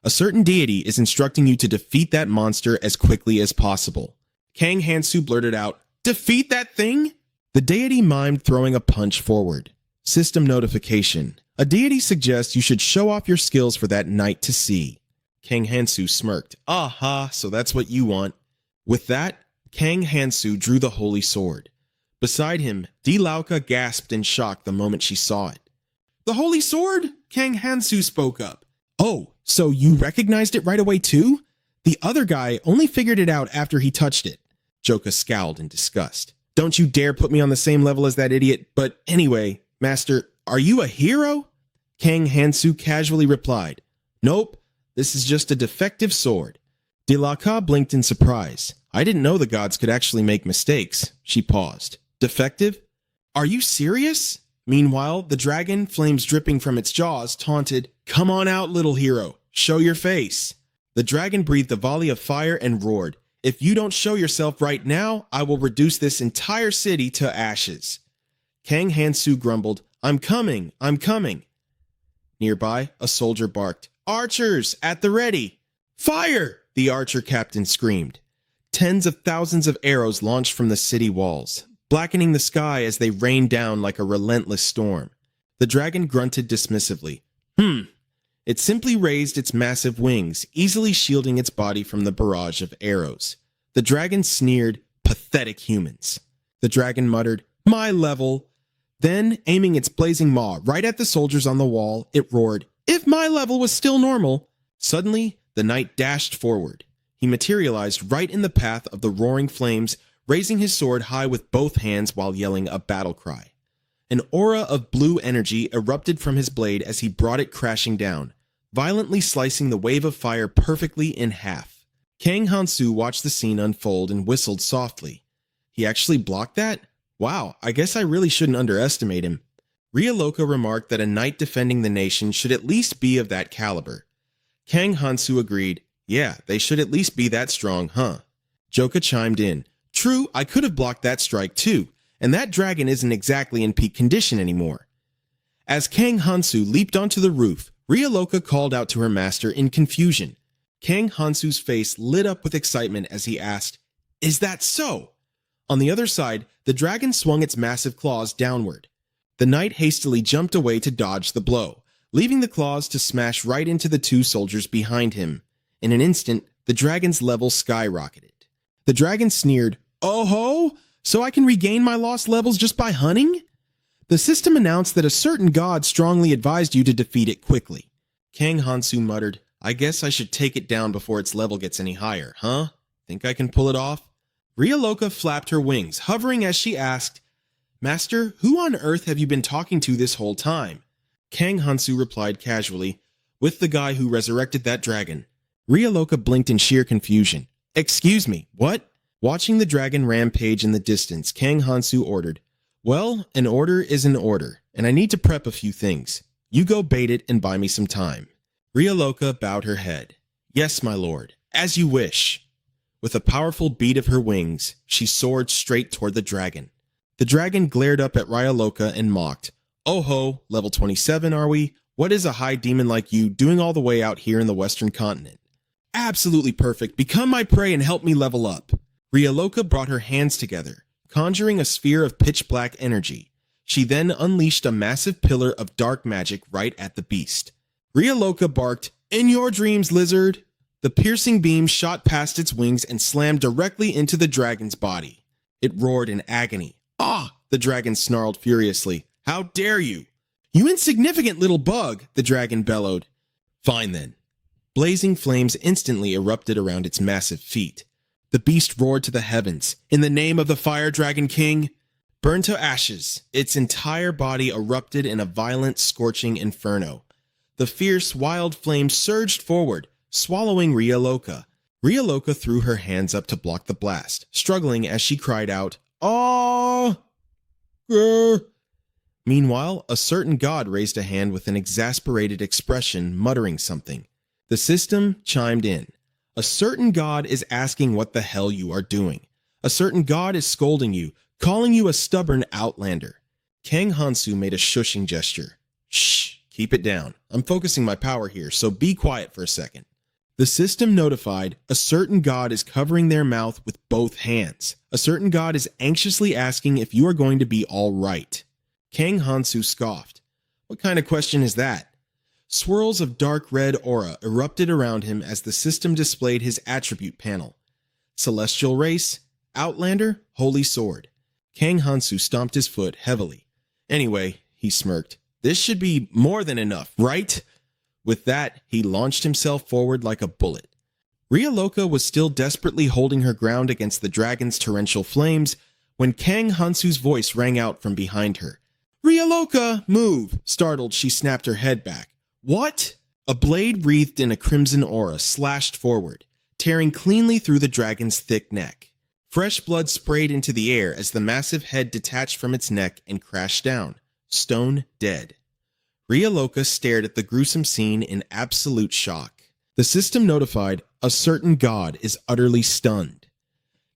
A certain deity is instructing you to defeat that monster as quickly as possible. Kang Hansu blurted out, "Defeat that thing?" The deity mimed throwing a punch forward. System notification. A deity suggests you should show off your skills for that knight to see. Kang Hansu smirked. "Aha, so that's what you want." With that, Kang Hansu drew the holy sword. Beside him, Dilauka gasped in shock the moment she saw it. "The holy sword?" Kang Hansu spoke up. "Oh, so you recognized it right away too? The other guy only figured it out after he touched it." Joka scowled in disgust. "Don't you dare put me on the same level as that idiot, but anyway, Master, are you a hero?" Kang Hansu casually replied, "Nope, this is just a defective sword." Dilaka blinked in surprise. "I didn't know the gods could actually make mistakes." She paused. "Defective? Are you serious?" Meanwhile, the dragon, flames dripping from its jaws, taunted, "Come on out, little hero. Show your face." The dragon breathed a volley of fire and roared, "If you don't show yourself right now, I will reduce this entire city to ashes." Kang Hansu grumbled, I'm coming. Nearby, a soldier barked, "Archers, at the ready!" "Fire!" the archer captain screamed. Tens of thousands of arrows launched from the city walls, blackening the sky as they rained down like a relentless storm. The dragon grunted dismissively. It simply raised its massive wings, easily shielding its body from the barrage of arrows. The dragon sneered, "Pathetic humans." The dragon muttered, "My level." Then, aiming its blazing maw right at the soldiers on the wall, it roared, "If my level was still normal." Suddenly, the knight dashed forward. He materialized right in the path of the roaring flames, raising his sword high with both hands while yelling a battle cry. An aura of blue energy erupted from his blade as he brought it crashing down, violently slicing the wave of fire perfectly in half. Kang Hansu watched the scene unfold and whistled softly. He actually blocked that? Wow, I guess I really shouldn't underestimate him. Rioloka remarked that a knight defending the nation should at least be of that caliber. Kang Hansu agreed, "Yeah, they should at least be that strong, huh?" Joka chimed in, "True, I could have blocked that strike too, and that dragon isn't exactly in peak condition anymore." As Kang Hansu leaped onto the roof, Rioloka called out to her master in confusion. Kang Hansu's face lit up with excitement as he asked, "Is that so?" On the other side, the dragon swung its massive claws downward. The knight hastily jumped away to dodge the blow, leaving the claws to smash right into the two soldiers behind him. In an instant, the dragon's level skyrocketed. The dragon sneered, "Oh ho! So I can regain my lost levels just by hunting?" The system announced that a certain god strongly advised you to defeat it quickly. Kang Hansu muttered, "I guess I should take it down before its level gets any higher, huh? Think I can pull it off?" Rioloka flapped her wings, hovering as she asked, "Master, who on earth have you been talking to this whole time?" Kang Hansu replied casually, "With the guy who resurrected that dragon." Rioloka blinked in sheer confusion. "Excuse me, what?" Watching the dragon rampage in the distance, Kang Hansu ordered, "Well, an order is an order, and I need to prep a few things. You go bait it and buy me some time." Rioloka bowed her head. "Yes, my lord. As you wish. With a powerful beat of her wings, she soared straight toward the dragon. The dragon glared up at Ryaloka and mocked. Oh ho, level 27 are we? What is a high demon like you doing all the way out here in the western continent? Absolutely perfect. Become my prey and help me level up. Ryaloka brought her hands together, conjuring a sphere of pitch-black energy. She then unleashed a massive pillar of dark magic right at the beast. Ryaloka barked, "In your dreams, lizard!" The piercing beam shot past its wings and slammed directly into the dragon's body. It roared in agony. "Ah!" the dragon snarled furiously. "How dare you!" "You insignificant little bug!" the dragon bellowed. "Fine then." Blazing flames instantly erupted around its massive feet. The beast roared to the heavens. "In the name of the Fire Dragon King!" Burned to ashes, its entire body erupted in a violent, scorching inferno. The fierce, wild flames surged forward, swallowing Ryaloka. Ryaloka threw her hands up to block the blast, struggling as she cried out, "Oh!" Meanwhile, a certain god raised a hand with an exasperated expression, muttering something. The system chimed in. A certain god is asking what the hell you are doing. A certain god is scolding you, calling you a stubborn outlander. Kang Hansu made a shushing gesture. "Shh, keep it down. I'm focusing my power here, so be quiet for a second." The system notified, a certain god is covering their mouth with both hands. A certain god is anxiously asking if you are going to be all right. Kang Hansu scoffed. "What kind of question is that?" Swirls of dark red aura erupted around him as the system displayed his attribute panel. Celestial race, Outlander, Holy Sword. Kang Hansu stomped his foot heavily. "Anyway," he smirked, "this should be more than enough, right?" With that, he launched himself forward like a bullet. Ryaloka was still desperately holding her ground against the dragon's torrential flames when Kang Hansu's voice rang out from behind her. "Ryaloka, move!" Startled, she snapped her head back. "What?" A blade wreathed in a crimson aura slashed forward, tearing cleanly through the dragon's thick neck. Fresh blood sprayed into the air as the massive head detached from its neck and crashed down, stone dead. Ryaloka stared at the gruesome scene in absolute shock. The system notified, a certain god is utterly stunned.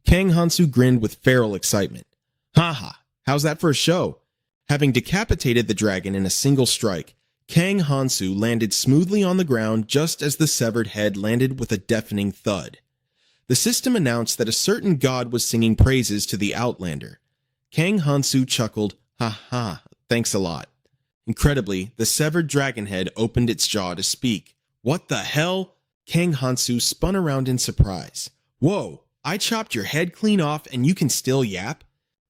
Kang Hansu grinned with feral excitement. "Haha, how's that for a show?" Having decapitated the dragon in a single strike, Kang Hansu landed smoothly on the ground just as the severed head landed with a deafening thud. The system announced that a certain god was singing praises to the Outlander. Kang Hansu chuckled, "Ha ha, thanks a lot." Incredibly, the severed dragon head opened its jaw to speak. "What the hell?" Kang Hansu spun around in surprise. "Whoa, I chopped your head clean off and you can still yap?"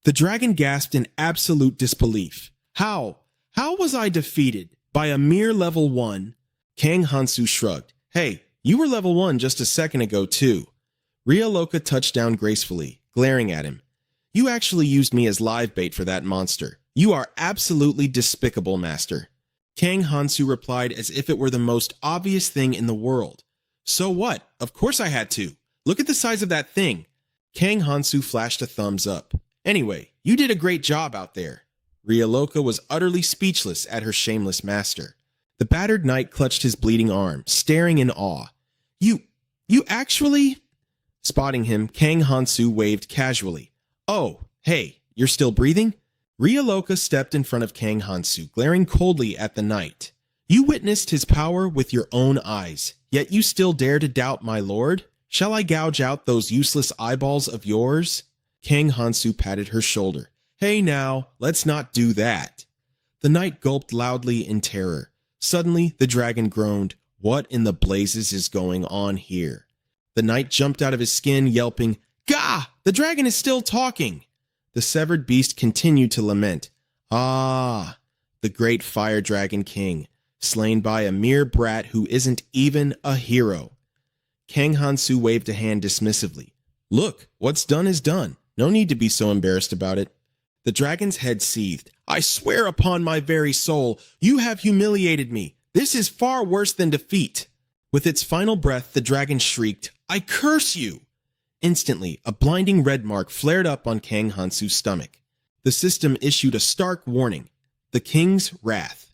The dragon gasped in absolute disbelief. How? How was I defeated? By a mere level 1? Kang Hansu shrugged. "Hey, you were level 1 just a second ago too." Ryaloka touched down gracefully, glaring at him. "You actually used me as live bait for that monster. You are absolutely despicable, master." Kang Hansu replied as if it were the most obvious thing in the world. "So what? Of course I had to. Look at the size of that thing." Kang Hansu flashed a thumbs up. "Anyway, you did a great job out there." Ryaloka was utterly speechless at her shameless master. The battered knight clutched his bleeding arm, staring in awe. You actually?" Spotting him, Kang Hansu waved casually. "Oh, hey, you're still breathing?" Ryaloka stepped in front of Kang Hansu, glaring coldly at the knight. "You witnessed his power with your own eyes, yet you still dare to doubt my lord? Shall I gouge out those useless eyeballs of yours?" Kang Hansu patted her shoulder. "Hey now, let's not do that." The knight gulped loudly in terror. Suddenly, the dragon groaned. What in the blazes is going on here? The knight jumped out of his skin, yelping, "Gah! The dragon is still talking!" The severed beast continued to lament. "Ah, the great fire dragon king, slain by a mere brat who isn't even a hero." Kang Hansu waved a hand dismissively. "Look, what's done is done. No need to be so embarrassed about it." The dragon's head seethed. "I swear upon my very soul, you have humiliated me. This is far worse than defeat." With its final breath, the dragon shrieked, "I curse you!" Instantly, a blinding red mark flared up on Kang Hansu's stomach. The system issued a stark warning. The king's wrath.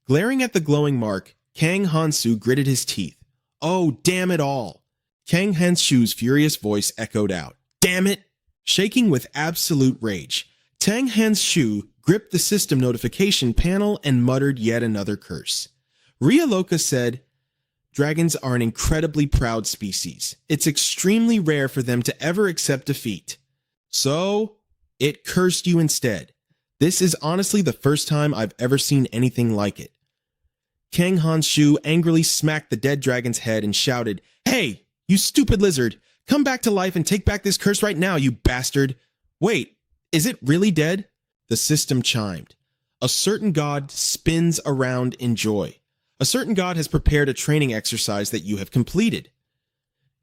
Glaring at the glowing mark, Kang Hansu gritted his teeth. "Oh, damn it all!" Kang Han-shu's furious voice echoed out. Damn it! Shaking with absolute rage, Kang Han-shu gripped the system notification panel and muttered yet another curse. Ryaloka said, Dragons are an incredibly proud species. It's extremely rare for them to ever accept defeat. So, it cursed you instead. This is honestly the first time I've ever seen anything like it. Kang Han-shu angrily smacked the dead dragon's head and shouted, Hey, you stupid lizard! Come back to life and take back this curse right now, you bastard! Wait, is it really dead? The system chimed. A certain god spins around in joy. A certain god has prepared a training exercise that you have completed.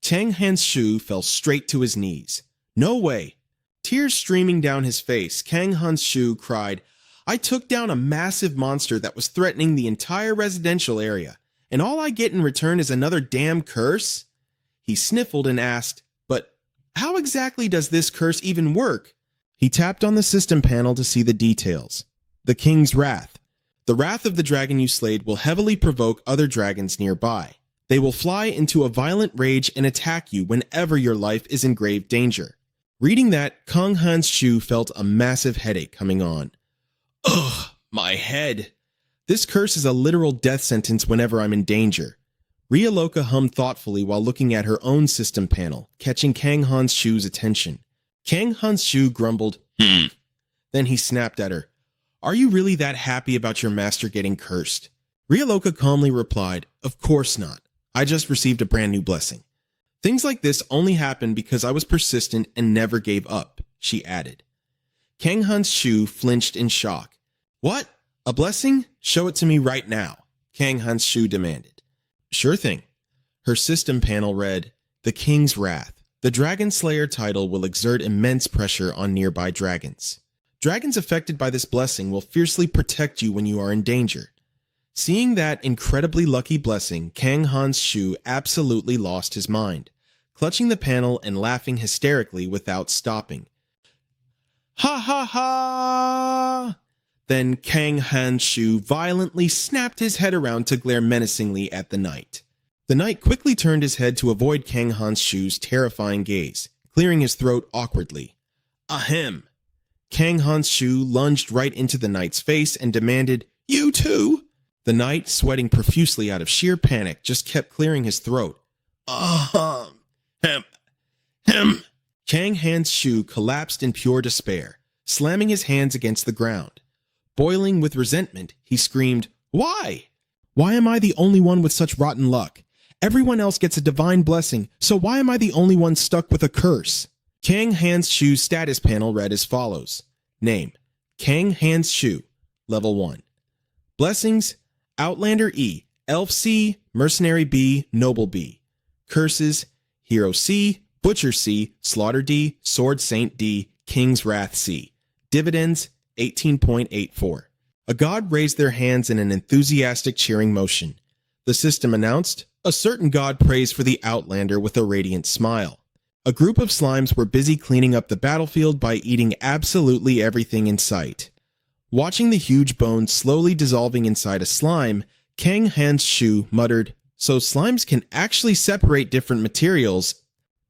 Kang Han-shu fell straight to his knees. No way. Tears streaming down his face, Kang Han-shu cried, I took down a massive monster that was threatening the entire residential area, and all I get in return is another damn curse? He sniffled and asked, But how exactly does this curse even work? He tapped on the system panel to see the details. The king's wrath. The wrath of the dragon you slayed will heavily provoke other dragons nearby. They will fly into a violent rage and attack you whenever your life is in grave danger. Reading that, Kang Han-shu felt a massive headache coming on. Ugh, my head. This curse is a literal death sentence whenever I'm in danger. Ryaloka hummed thoughtfully while looking at her own system panel, catching Kang Han-shu's attention. Kang Han-shu grumbled, Then he snapped at her. Are you really that happy about your master getting cursed? Ryaloka calmly replied, Of course not. I just received a brand new blessing. Things like this only happened because I was persistent and never gave up, she added. Kang Han-shu flinched in shock. What? A blessing? Show it to me right now, Kang Han-shu demanded. Sure thing. Her system panel read, The King's Wrath. The Dragon Slayer title will exert immense pressure on nearby dragons. Dragons affected by this blessing will fiercely protect you when you are in danger. Seeing that incredibly lucky blessing, Kang Han-shu absolutely lost his mind, clutching the panel and laughing hysterically without stopping. Ha ha ha! Then Kang Han-shu violently snapped his head around to glare menacingly at the knight. The knight quickly turned his head to avoid Kang Han-shu's terrifying gaze, clearing his throat awkwardly. Ahem! Kang Han-shu lunged right into the knight's face and demanded, You too? The knight, sweating profusely out of sheer panic, just kept clearing his throat. Hem. Kang Han-shu collapsed in pure despair, slamming his hands against the ground. Boiling with resentment, he screamed, Why? Why am I the only one with such rotten luck? Everyone else gets a divine blessing, so why am I the only one stuck with a curse? Kang Han-shu's status panel read as follows. Name, Kang Han-shu, Level 1. Blessings, Outlander E, Elf C, Mercenary B, Noble B. Curses, Hero C, Butcher C, Slaughter D, Sword Saint D, King's Wrath C. Dividends, 18.84. A god raised their hands in an enthusiastic cheering motion. The system announced, A certain god prays for the Outlander with a radiant smile. A group of slimes were busy cleaning up the battlefield by eating absolutely everything in sight. Watching the huge bones slowly dissolving inside a slime, Kang Han-shu muttered, So slimes can actually separate different materials.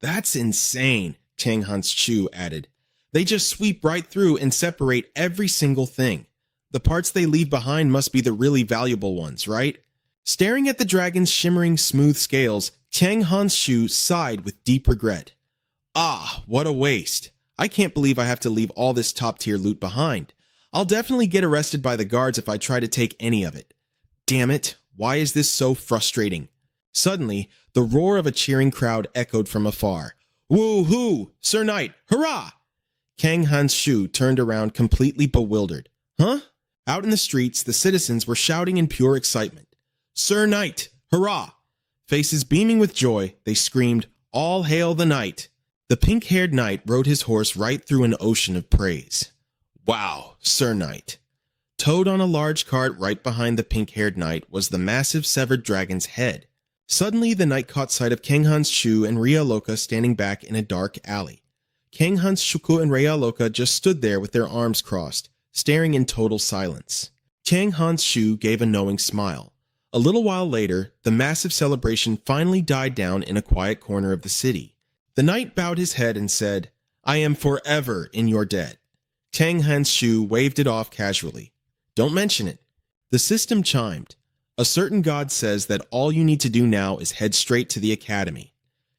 That's insane, Kang Han-shu added. They just sweep right through and separate every single thing. The parts they leave behind must be the really valuable ones, right? Staring at the dragon's shimmering smooth scales, Kang Han-shu sighed with deep regret. Ah, what a waste. I can't believe I have to leave all this top-tier loot behind. I'll definitely get arrested by the guards if I try to take any of it. Damn it, why is this so frustrating? Suddenly, the roar of a cheering crowd echoed from afar. Woo-hoo! Sir Knight, hurrah! Kang Han-shu turned around completely bewildered. Huh? Out in the streets, the citizens were shouting in pure excitement. Sir Knight, hurrah! Faces beaming with joy, they screamed, All hail the knight! The pink-haired knight rode his horse right through an ocean of praise. Wow, Sir Knight. Towed on a large cart right behind the pink-haired knight was the massive severed dragon's head. Suddenly, the knight caught sight of Kang Han-shu and Ryaloka standing back in a dark alley. Kang Han-shu and Ryaloka just stood there with their arms crossed, staring in total silence. Kang Han-shu gave a knowing smile. A little while later, the massive celebration finally died down in a quiet corner of the city. The knight bowed his head and said, "I am forever in your debt." Kang Han-shu waved it off casually. "Don't mention it." The system chimed. "A certain god says that all you need to do now is head straight to the academy."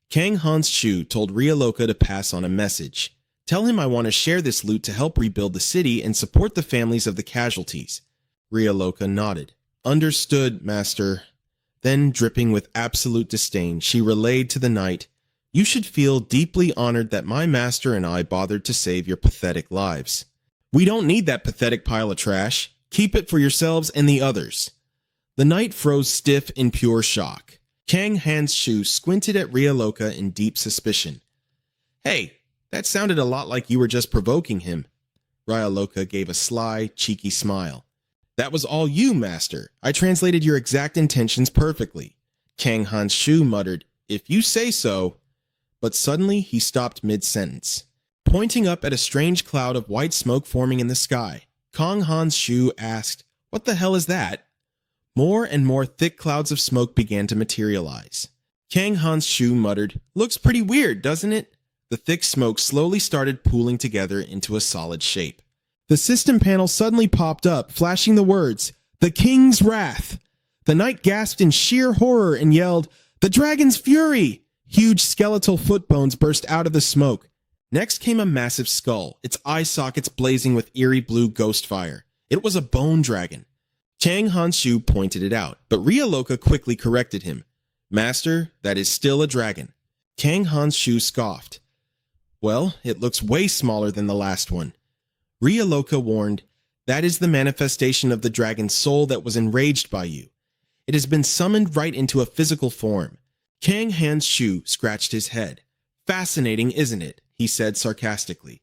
Kang Han-shu told Ryaloka to pass on a message. "Tell him I want to share this loot to help rebuild the city and support the families of the casualties." Ryaloka nodded. "Understood, master." Then, dripping with absolute disdain, she relayed to the knight, "You should feel deeply honored that my master and I bothered to save your pathetic lives." "We don't need that pathetic pile of trash. Keep it for yourselves and the others." The knight froze stiff in pure shock. Kang Han-shu squinted at Ryaloka in deep suspicion. "Hey, that sounded a lot like you were just provoking him." Ryaloka gave a sly, cheeky smile. "That was all you, master. I translated your exact intentions perfectly." Kang Han-shu muttered, "If you say so." But suddenly he stopped mid-sentence. Pointing up at a strange cloud of white smoke forming in the sky, Kang Han-shu asked, "What the hell is that?" More and more thick clouds of smoke began to materialize. Kang Han-shu muttered, "Looks pretty weird, doesn't it?" The thick smoke slowly started pooling together into a solid shape. The system panel suddenly popped up, flashing the words, "The King's Wrath." The knight gasped in sheer horror and yelled, "The Dragon's Fury!" Huge skeletal foot bones burst out of the smoke. Next came a massive skull, its eye sockets blazing with eerie blue ghost fire. It was a bone dragon. Kang Han-shu pointed it out, but Ryaloka quickly corrected him. "Master, that is still a dragon." Kang Han-shu scoffed. "Well, it looks way smaller than the last one." Ryaloka warned, "That is the manifestation of the dragon's soul that was enraged by you. It has been summoned right into a physical form." Kang Han-shu scratched his head. "Fascinating, isn't it?" he said sarcastically.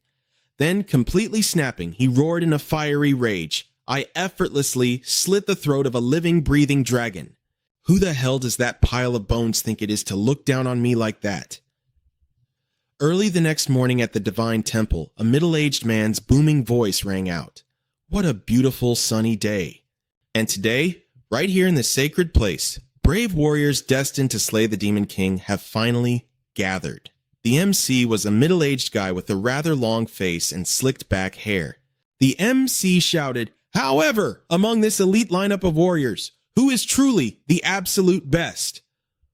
Then, completely snapping, he roared in a fiery rage, "I effortlessly slit the throat of a living, breathing dragon. Who the hell does that pile of bones think it is to look down on me like that?" Early the next morning at the Divine Temple, a middle-aged man's booming voice rang out. "What a beautiful sunny day. And today, right here in this sacred place, brave warriors destined to slay the Demon King have finally gathered." The MC was a middle-aged guy with a rather long face and slicked back hair. The MC shouted, "However, among this elite lineup of warriors, who is truly the absolute best?"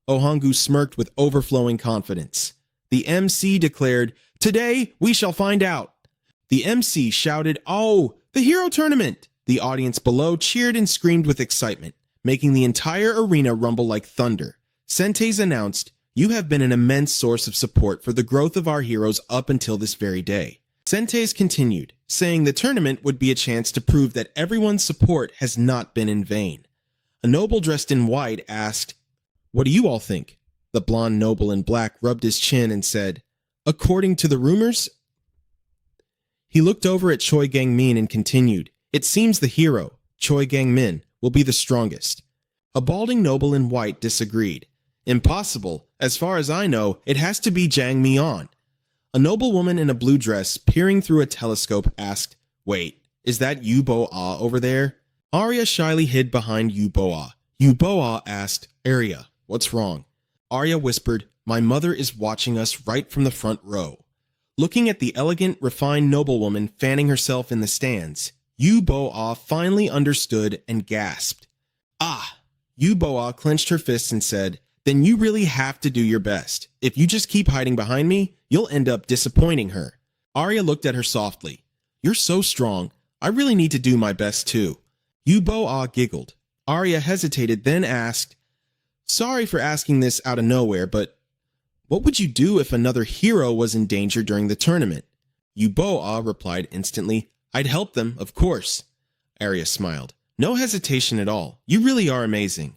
Ohangu smirked with overflowing confidence. The MC declared, "Today we shall find out." The MC shouted, "Oh, the hero tournament!" The audience below cheered and screamed with excitement, making the entire arena rumble like thunder. Senteis announced, "You have been an immense source of support for the growth of our heroes up until this very day." Senteis continued, saying the tournament would be a chance to prove that everyone's support has not been in vain. A noble dressed in white asked, "What do you all think?" The blonde noble in black rubbed his chin and said, "According to the rumors..." He looked over at Choi Gang-min and continued, "It seems the hero, Choi Gang-min, will be the strongest." A balding noble in white disagreed. "Impossible. As far as I know, it has to be Jang Mi-on." A noblewoman in a blue dress, peering through a telescope, asked, "Wait, is that Yu Bo-ah over there?" Arya shyly hid behind Yu Bo-ah. Yu Bo-ah asked, "Arya, what's wrong?" Arya whispered, "My mother is watching us right from the front row." Looking at the elegant, refined noblewoman fanning herself in the stands, Yu Bo-ah finally understood and gasped. "Ah!" Yu Bo-ah clenched her fists and said, "Then you really have to do your best. If you just keep hiding behind me, you'll end up disappointing her." Arya looked at her softly. "You're so strong. I really need to do my best too." Yu Bo-ah giggled. Arya hesitated, then asked, "Sorry for asking this out of nowhere, but what would you do if another hero was in danger during the tournament?" Yu Bo-ah replied instantly, "I'd help them, of course." Arya smiled. "No hesitation at all. You really are amazing."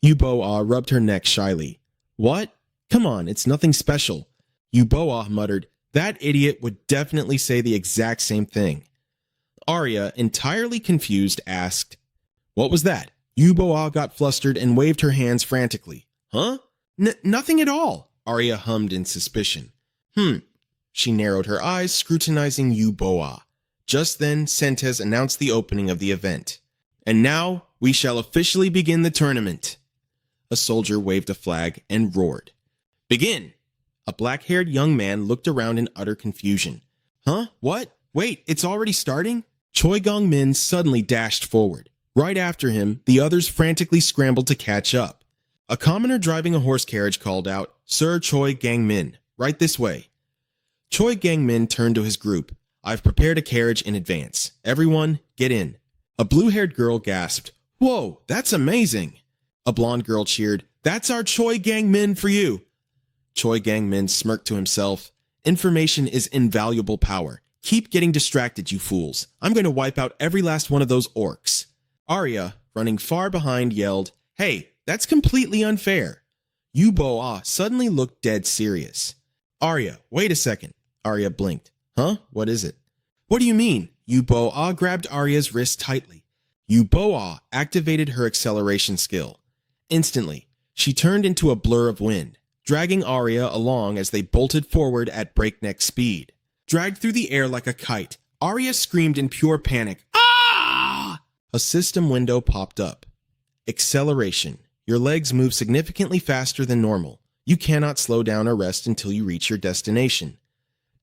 Yu Bo-ah rubbed her neck shyly. "What? Come on, it's nothing special." Yu Bo-ah muttered, "That idiot would definitely say the exact same thing." Arya, entirely confused, asked, "What was that?" Yu Bo-ah got flustered and waved her hands frantically. "Huh? Nothing at all," Arya hummed in suspicion. She narrowed her eyes, scrutinizing Yu Bo-ah. Just then, Senteis announced the opening of the event. "And now, We shall officially begin the tournament. A soldier waved a flag and roared. Begin! A black-haired young man looked around in utter confusion. Huh? What? Wait, it's already starting? Choi Gong-min suddenly dashed forward. Right after him, the others frantically scrambled to catch up. A commoner driving a horse carriage called out, Sir Choi Gang-min, right this way. Choi Gang-min turned to his group. I've prepared a carriage in advance. Everyone, get in. A blue-haired girl gasped, Whoa, that's amazing. A blonde girl cheered, That's our Choi Gang-min for you. Choi Gang-min smirked to himself. Information is invaluable power. Keep getting distracted, you fools. I'm going to wipe out every last one of those orcs. Arya, running far behind, yelled, Hey, that's completely unfair. Yu Bo-ah suddenly looked dead serious. Arya, wait a second. Arya blinked. Huh? What is it? What do you mean? Yu Bo-ah grabbed Arya's wrist tightly. Yu Bo-ah activated her acceleration skill. Instantly, she turned into a blur of wind, dragging Arya along as they bolted forward at breakneck speed. Dragged through the air like a kite, Arya screamed in pure panic. Ah! A system window popped up. Acceleration. Your legs move significantly faster than normal. You cannot slow down or rest until you reach your destination.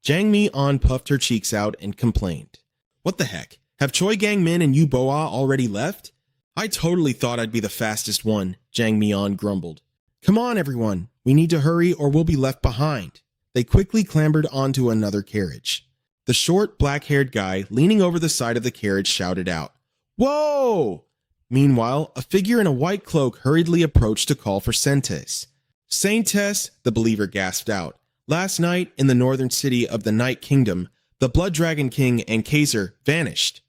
Jang Mi-on puffed her cheeks out and complained. What the heck? Have Choi Gang-min and Yu Bo-ah already left? I totally thought I'd be the fastest one, Jang Mi-on grumbled. Come on, everyone. We need to hurry or we'll be left behind. They quickly clambered onto another carriage. The short, black-haired guy leaning over the side of the carriage shouted out, Whoa! Meanwhile, a figure in a white cloak hurriedly approached to call for Sentes. Saintess, the believer gasped out. Last night, in the northern city of the Night Kingdom, the Blood Dragon King and Kaiser vanished.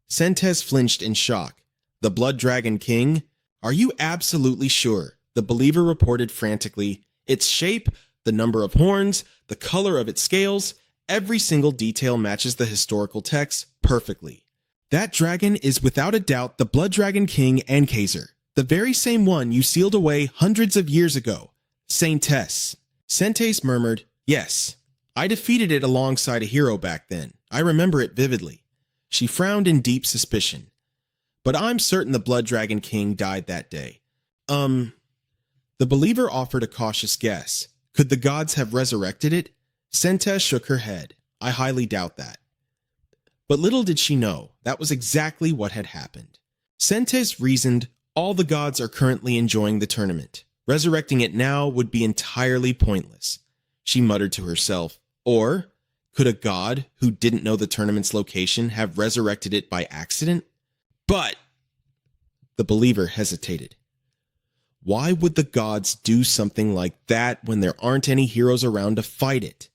Sentes flinched in shock. The Blood Dragon King? Are you absolutely sure? The believer reported frantically. Its shape, the number of horns, the color of its scales, every single detail matches the historical text perfectly. That dragon is without a doubt the Blood Dragon King and Kaiser, the very same one you sealed away hundreds of years ago. Saintess. Sentes murmured, Yes, I defeated it alongside a hero back then. I remember it vividly. She frowned in deep suspicion. But I'm certain the Blood Dragon King died that day. The believer offered a cautious guess. Could the gods have resurrected it? Sentes shook her head. I highly doubt that. But little did she know, that was exactly what had happened. Sentes reasoned, all the gods are currently enjoying the tournament. Resurrecting it now would be entirely pointless. She muttered to herself, or could a god who didn't know the tournament's location have resurrected it by accident? But the believer hesitated. Why would the gods do something like that when there aren't any heroes around to fight it?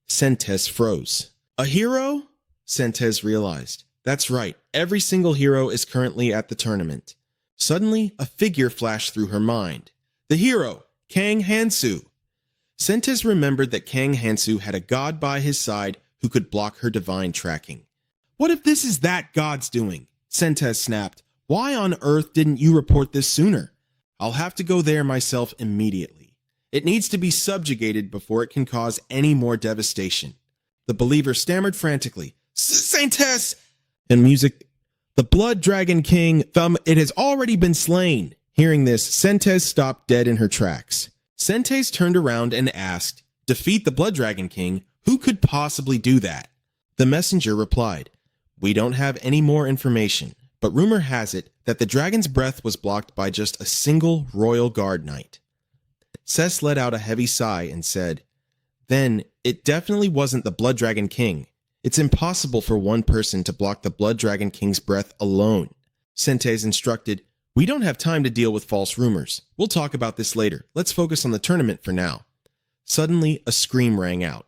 Sentes froze. A hero? Sentes realized. That's right, every single hero is currently at the tournament. Suddenly, a figure flashed through her mind. The hero, Kang Hansu. Sentes remembered that Kang Hansu had a god by his side who could block her divine tracking. What if this is that god's doing? Sentes snapped. Why on earth didn't you report this sooner? I'll have to go there myself immediately. It needs to be subjugated before it can cause any more devastation. The believer stammered frantically. Saintess! And music. The Blood Dragon King, it has already been slain. Hearing this, Sentes stopped dead in her tracks. Sentes turned around and asked, Defeat the Blood Dragon King? Who could possibly do that? The messenger replied, We don't have any more information, but rumor has it that the dragon's breath was blocked by just a single royal guard knight. Sess let out a heavy sigh and said, Then it definitely wasn't the Blood Dragon King. It's impossible for one person to block the Blood Dragon King's breath alone. Sentes instructed, We don't have time to deal with false rumors. We'll talk about this later. Let's focus on the tournament for now. Suddenly, a scream rang out.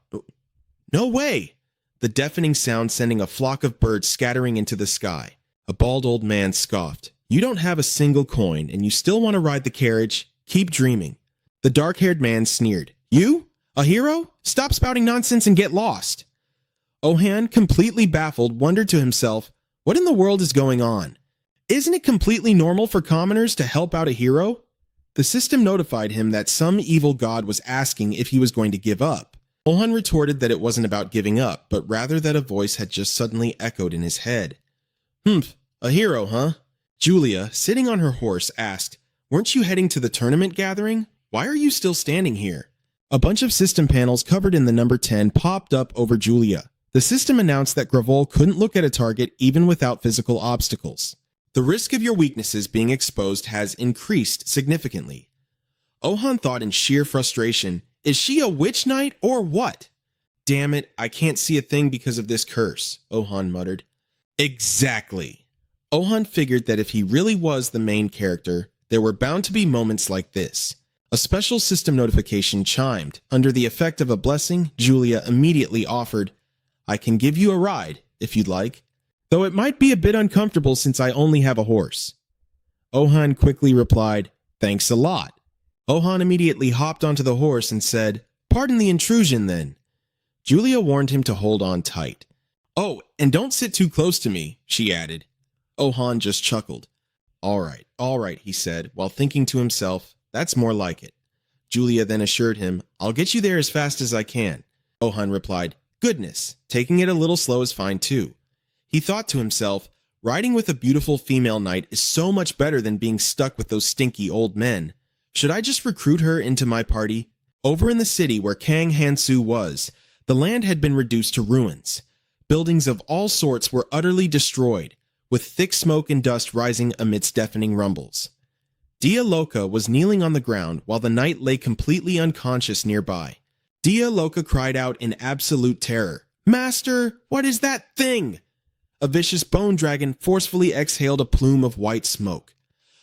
No way! The deafening sound sending a flock of birds scattering into the sky. A bald old man scoffed. You don't have a single coin, and you still want to ride the carriage? Keep dreaming. The dark-haired man sneered. You? A hero? Stop spouting nonsense and get lost. Ohan, completely baffled, wondered to himself, what in the world is going on? Isn't it completely normal for commoners to help out a hero? The system notified him that some evil god was asking if he was going to give up. Ohan retorted that it wasn't about giving up, but rather that a voice had just suddenly echoed in his head. A hero, huh? Julia, sitting on her horse, asked, "Weren't you heading to the tournament gathering? Why are you still standing here?" A bunch of system panels covered in the number 10 popped up over Julia. The system announced that Gravol couldn't look at a target even without physical obstacles. The risk of your weaknesses being exposed has increased significantly. Ohan thought in sheer frustration, "Is she a witch knight or what?" "Damn it, I can't see a thing because of this curse," Ohan muttered. Exactly. Ohan figured that if he really was the main character, there were bound to be moments like this. A special system notification chimed. Under the effect of a blessing, Julia immediately offered, "I can give you a ride, if you'd like, though it might be a bit uncomfortable since I only have a horse." Ohan quickly replied, "Thanks a lot." Ohan immediately hopped onto the horse and said, "Pardon the intrusion, then." Julia warned him to hold on tight. "Oh, and don't sit too close to me," she added. Ohan just chuckled. All right, he said, while thinking to himself, "That's more like it." Julia then assured him, "I'll get you there as fast as I can." Ohan replied, "Goodness, taking it a little slow is fine too." He thought to himself, riding with a beautiful female knight is so much better than being stuck with those stinky old men. Should I just recruit her into my party? Over in the city where Kang Hansu was, the land had been reduced to ruins. Buildings of all sorts were utterly destroyed, with thick smoke and dust rising amidst deafening rumbles. Dia Loca was kneeling on the ground while the knight lay completely unconscious nearby. Dia Loca cried out in absolute terror, "Master, what is that thing?" A vicious bone dragon forcefully exhaled a plume of white smoke.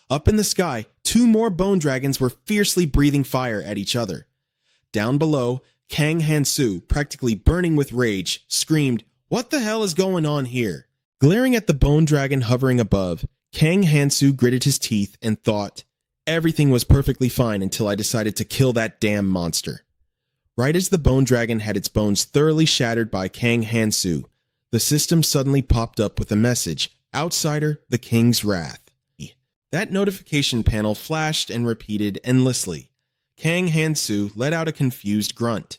Up in the sky, two more bone dragons were fiercely breathing fire at each other. Down below, Kang Hansu, practically burning with rage, screamed, "What the hell is going on here?" Glaring at the bone dragon hovering above, Kang Hansu gritted his teeth and thought, "Everything was perfectly fine until I decided to kill that damn monster." Right as the bone dragon had its bones thoroughly shattered by Kang Hansu, the system suddenly popped up with a message, "Outsider, the King's Wrath." That notification panel flashed and repeated endlessly. Kang Hansu let out a confused grunt.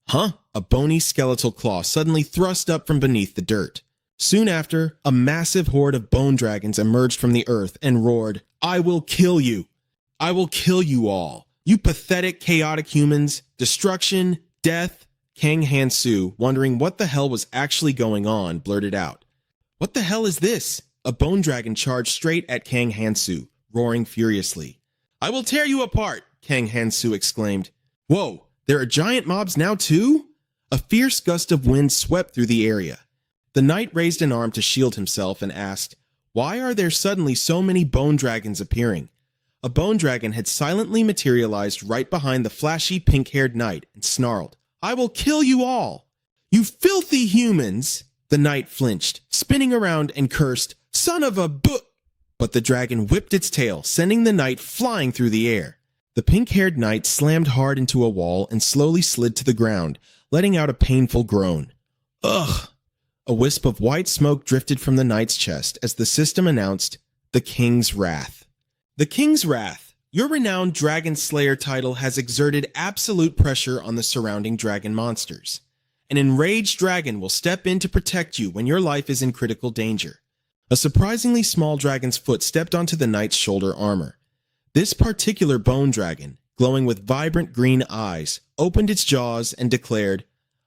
"Huh?" A bony skeletal claw suddenly thrust up from beneath the dirt. Soon after, a massive horde of bone dragons emerged from the earth and roared, "I will kill you! I will kill you all! You pathetic, chaotic humans! Destruction! Death!" Kang Hansu, wondering what the hell was actually going on, blurted out, "What the hell is this?" A bone dragon charged straight at Kang Hansu, roaring furiously. "I will tear you apart!" Kang Hansu exclaimed. "Whoa, there are giant mobs now too?" A fierce gust of wind swept through the area. The knight raised an arm to shield himself and asked, "Why are there suddenly so many bone dragons appearing?" A bone dragon had silently materialized right behind the flashy pink-haired knight and snarled, "I will kill you all!" "You filthy humans!" The knight flinched, spinning around and cursed, "Son of a bu—" But the dragon whipped its tail, sending the knight flying through the air. The pink-haired knight slammed hard into a wall and slowly slid to the ground, letting out a painful groan. Ugh! A wisp of white smoke drifted from the knight's chest as the system announced, "The King's Wrath." The King's Wrath. Your renowned Dragon Slayer title has exerted absolute pressure on the surrounding dragon monsters. An enraged dragon will step in to protect you when your life is in critical danger. A surprisingly small dragon's foot stepped onto the knight's shoulder armor. This particular bone dragon, glowing with vibrant green eyes, opened its jaws and declared,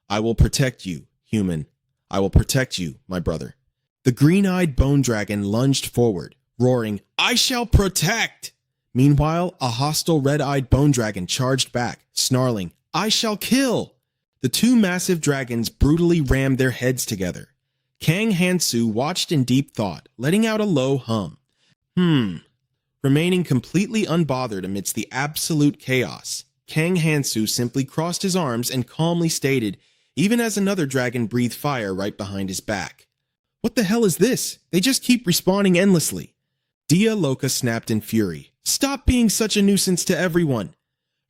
"I will protect you, human. I will protect you, my brother." The green-eyed bone dragon lunged forward, roaring, "I shall protect!" Meanwhile, a hostile red-eyed bone dragon charged back, snarling, "I shall kill!" The two massive dragons brutally rammed their heads together. Kang Hansu watched in deep thought, letting out a low hum. Remaining completely unbothered amidst the absolute chaos, Kang Hansu simply crossed his arms and calmly stated, even as another dragon breathed fire right behind his back, "What the hell is this? They just keep respawning endlessly." Dia Loca snapped in fury, "Stop being such a nuisance to everyone."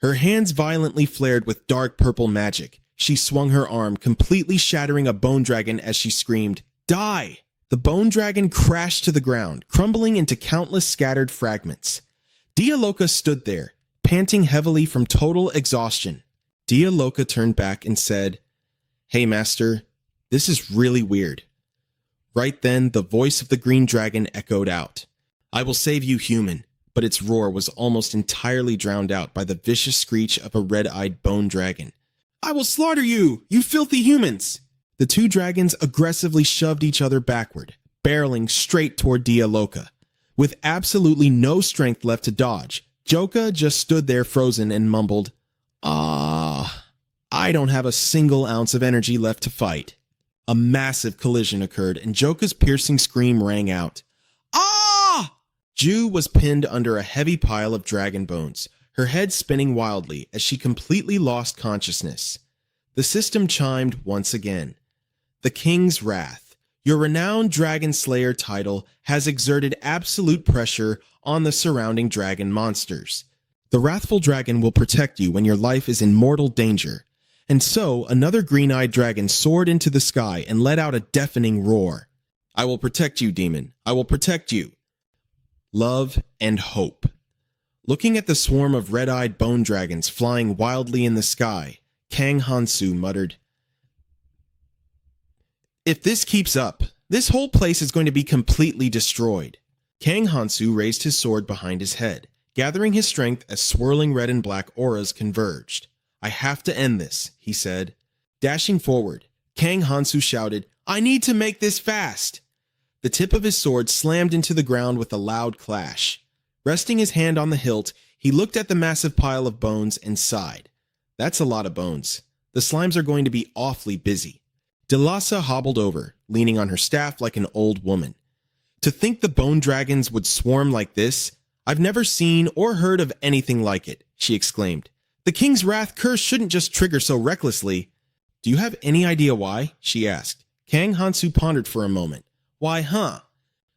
Her hands violently flared with dark purple magic. She swung her arm, completely shattering a bone dragon as she screamed, "Die!" The bone dragon crashed to the ground, crumbling into countless scattered fragments. Dia Loca stood there, panting heavily from total exhaustion. Dia Loca turned back and said, "Hey, Master, this is really weird." Right then, the voice of the green dragon echoed out. I will save you, human. But its roar was almost entirely drowned out by the vicious screech of a red-eyed bone dragon. I will slaughter you, you filthy humans! The two dragons aggressively shoved each other backward, barreling straight toward Dialoka. With absolutely no strength left to dodge, Joka just stood there frozen and mumbled, I don't have a single ounce of energy left to fight. A massive collision occurred and Joka's piercing scream rang out. Ah! Ju was pinned under a heavy pile of dragon bones, her head spinning wildly as she completely lost consciousness. The system chimed once again. The King's Wrath. Your renowned Dragon Slayer title has exerted absolute pressure on the surrounding dragon monsters. The wrathful dragon will protect you when your life is in mortal danger. And so, another green-eyed dragon soared into the sky and let out a deafening roar. I will protect you, demon. I will protect you. Love and hope. Looking at the swarm of red-eyed bone dragons flying wildly in the sky, Kang Hansu muttered, If this keeps up, this whole place is going to be completely destroyed. Kang Hansu raised his sword behind his head, gathering his strength as swirling red and black auras converged. I have to end this, he said. Dashing forward, Kang Hansu shouted, I need to make this fast! The tip of his sword slammed into the ground with a loud clash. Resting his hand on the hilt, he looked at the massive pile of bones and sighed. That's a lot of bones. The slimes are going to be awfully busy. Delasa hobbled over, leaning on her staff like an old woman. To think the bone dragons would swarm like this? I've never seen or heard of anything like it, she exclaimed. The King's Wrath curse shouldn't just trigger so recklessly. Do you have any idea why? She asked. Kang Hansu pondered for a moment. Why, huh?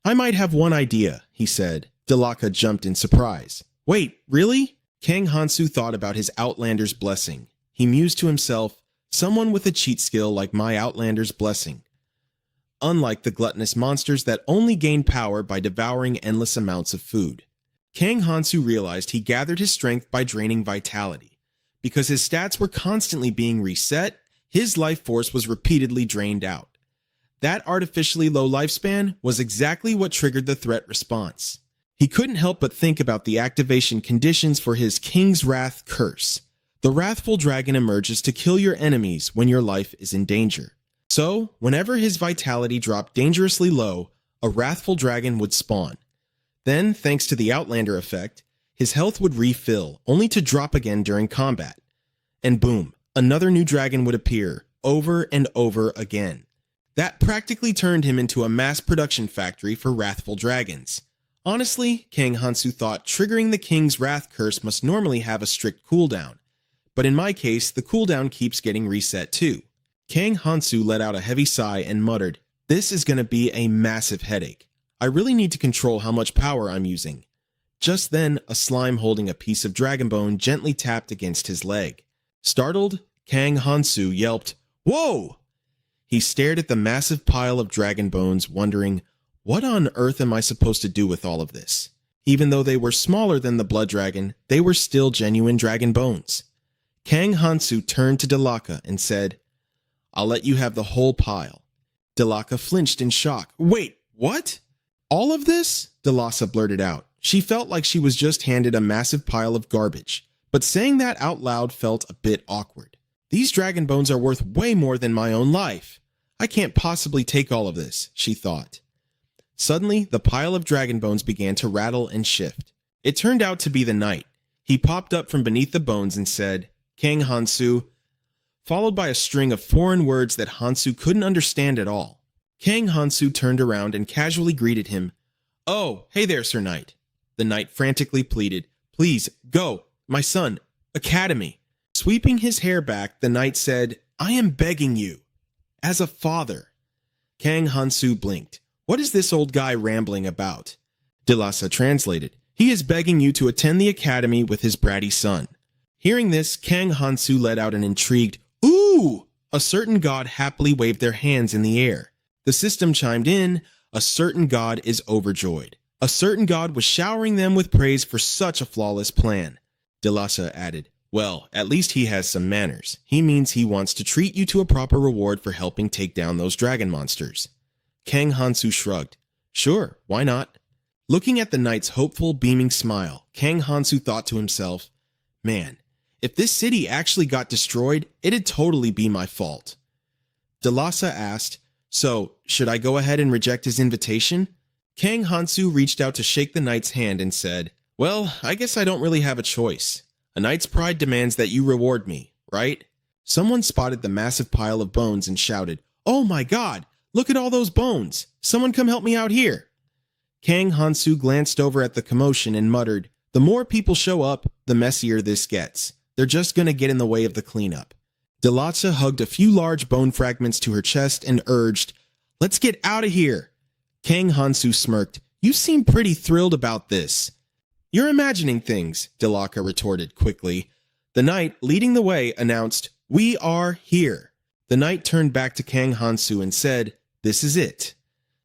I might have one idea, he said. Delaka jumped in surprise. Wait, really? Kang Hansu thought about his Outlander's blessing. He mused to himself, someone with a cheat skill like my Outlander's blessing. Unlike the gluttonous monsters that only gain power by devouring endless amounts of food. Kang Hansu realized he gathered his strength by draining vitality. Because his stats were constantly being reset, his life force was repeatedly drained out. That artificially low lifespan was exactly what triggered the threat response. He couldn't help but think about the activation conditions for his King's Wrath curse. The wrathful dragon emerges to kill your enemies when your life is in danger. So, whenever his vitality dropped dangerously low, a wrathful dragon would spawn. Then, thanks to the Outlander effect, his health would refill, only to drop again during combat. And boom, another new dragon would appear, over and over again. That practically turned him into a mass production factory for wrathful dragons. Honestly, Kang Hansu thought triggering the King's Wrath curse must normally have a strict cooldown. But in my case, the cooldown keeps getting reset too. Kang Hansu let out a heavy sigh and muttered, This is going to be a massive headache. I really need to control how much power I'm using. Just then, a slime holding a piece of dragon bone gently tapped against his leg. Startled, Kang Hansu yelped, Whoa! He stared at the massive pile of dragon bones, wondering, what on earth am I supposed to do with all of this? Even though they were smaller than the blood dragon, they were still genuine dragon bones. Kang Hansu turned to Delaka and said, I'll let you have the whole pile. Delaka flinched in shock. Wait, what? All of this? Delasa blurted out. She felt like she was just handed a massive pile of garbage, but saying that out loud felt a bit awkward. These dragon bones are worth way more than my own life. I can't possibly take all of this, she thought. Suddenly, the pile of dragon bones began to rattle and shift. It turned out to be the knight. He popped up from beneath the bones and said, Kang Hansu, followed by a string of foreign words that Hansu couldn't understand at all. Kang Hansu turned around and casually greeted him. Oh, hey there, Sir Knight. The knight frantically pleaded, Please, go, my son, Academy. Sweeping his hair back, the knight said, I am begging you. As a father. Kang Hansu blinked. What is this old guy rambling about? Delasa translated. He is begging you to attend the academy with his bratty son. Hearing this, Kang Hansu let out an intrigued, Ooh! A certain god happily waved their hands in the air. The system chimed in, A certain god is overjoyed. A certain god was showering them with praise for such a flawless plan. Delasa added, Well, at least he has some manners. He means he wants to treat you to a proper reward for helping take down those dragon monsters. Kang Hansu shrugged. Sure, why not? Looking at the knight's hopeful, beaming smile, Kang Hansu thought to himself, man, if this city actually got destroyed, it'd totally be my fault. Delasa asked, so, should I go ahead and reject his invitation? Kang Hansu reached out to shake the knight's hand and said, well, I guess I don't really have a choice. A knight's pride demands that you reward me, right? Someone spotted the massive pile of bones and shouted, oh my god, look at all those bones! Someone come help me out here! Kang Hansu glanced over at the commotion and muttered, the more people show up, the messier this gets. They're just gonna get in the way of the cleanup. Delatsa hugged a few large bone fragments to her chest and urged, let's get out of here! Kang Hansu smirked, you seem pretty thrilled about this. You're imagining things, Delaka retorted quickly. The knight, leading the way, announced, we are here. The knight turned back to Kang Hansu and said, this is it.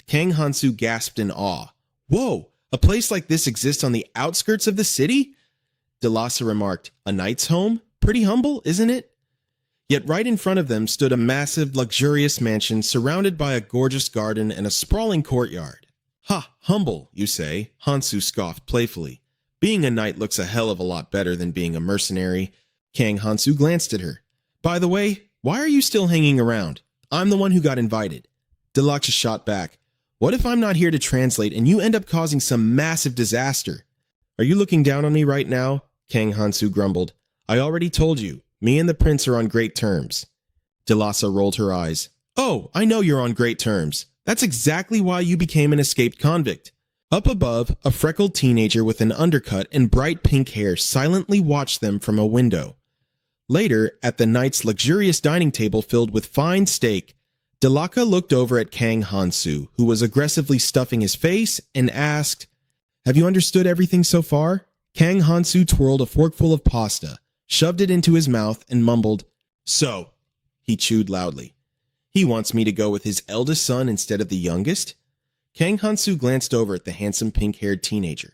Kang Hansu gasped in awe. Whoa, a place like this exists on the outskirts of the city? Delasa remarked, a knight's home? Pretty humble, isn't it? Yet right in front of them stood a massive, luxurious mansion surrounded by a gorgeous garden and a sprawling courtyard. Ha, humble, you say, Hansu scoffed playfully. Being a knight looks a hell of a lot better than being a mercenary. Kang Hansu glanced at her. By the way, why are you still hanging around? I'm the one who got invited. Delaksha shot back. What if I'm not here to translate and you end up causing some massive disaster? Are you looking down on me right now? Kang Hansu grumbled. I already told you, me and the prince are on great terms. Delasa rolled her eyes. Oh, I know you're on great terms. That's exactly why you became an escaped convict. Up above, a freckled teenager with an undercut and bright pink hair silently watched them from a window. Later, at the knight's luxurious dining table filled with fine steak, Delaka looked over at Kang Hansu, who was aggressively stuffing his face, and asked, have you understood everything so far? Kang Hansu twirled a forkful of pasta, shoved it into his mouth, and mumbled, so, he chewed loudly. He wants me to go with his eldest son instead of the youngest? Kang Hansu glanced over at the handsome pink-haired teenager.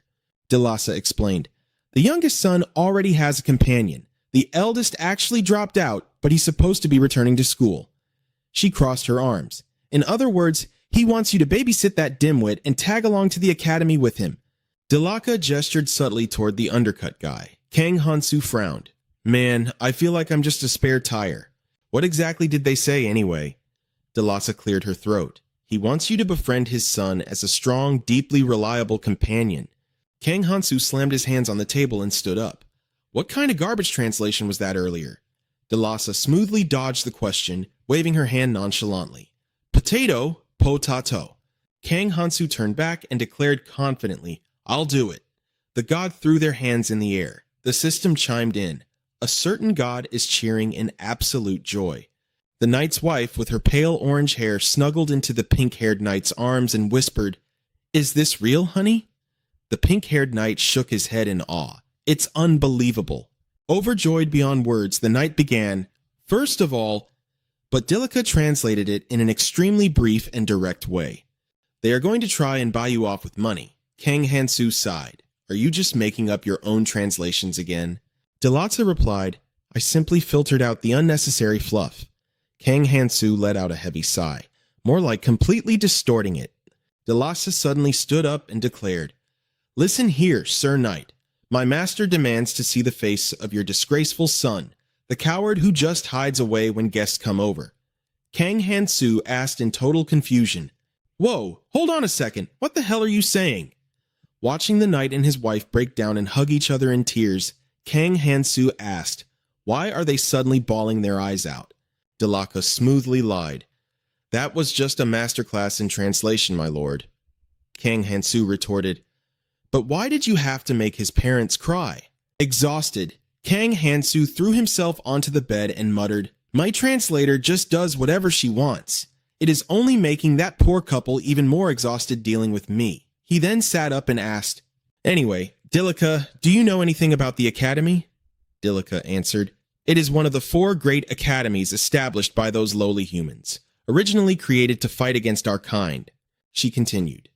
Delasa explained, the youngest son already has a companion. The eldest actually dropped out, but he's supposed to be returning to school. She crossed her arms. In other words, he wants you to babysit that dimwit and tag along to the academy with him. Delaka gestured subtly toward the undercut guy. Kang Hansu frowned. Man, I feel like I'm just a spare tire. What exactly did they say anyway? Delasa cleared her throat. He wants you to befriend his son as a strong, deeply reliable companion. Kang Hansu slammed his hands on the table and stood up. What kind of garbage translation was that earlier? Delasa smoothly dodged the question, waving her hand nonchalantly. Potato, potato. Kang Hansu turned back and declared confidently, I'll do it. The god threw their hands in the air. The system chimed in. A certain god is cheering in absolute joy. The knight's wife, with her pale orange hair, snuggled into the pink-haired knight's arms and whispered, is this real, honey? The pink-haired knight shook his head in awe. It's unbelievable. Overjoyed beyond words, the knight began, first of all, but Dilika translated it in an extremely brief and direct way. They are going to try and buy you off with money. Kang Hansu sighed. Are you just making up your own translations again? Delatsa replied, I simply filtered out the unnecessary fluff. Kang Hansu let out a heavy sigh, more like completely distorting it. Delasa suddenly stood up and declared, listen here, Sir Knight. My master demands to see the face of your disgraceful son, the coward who just hides away when guests come over. Kang Hansu asked in total confusion, whoa, hold on a second, what the hell are you saying? Watching the knight and his wife break down and hug each other in tears, Kang Hansu asked, why are they suddenly bawling their eyes out? Delaka smoothly lied. That was just a masterclass in translation, my lord. Kang Hansu retorted, but why did you have to make his parents cry? Exhausted, Kang Hansu threw himself onto the bed and muttered, my translator just does whatever she wants. It is only making that poor couple even more exhausted dealing with me. He then sat up and asked, anyway, Dilika, do you know anything about the academy? Dilika answered, it is one of the 4 great academies established by those lowly humans, originally created to fight against our kind. She continued,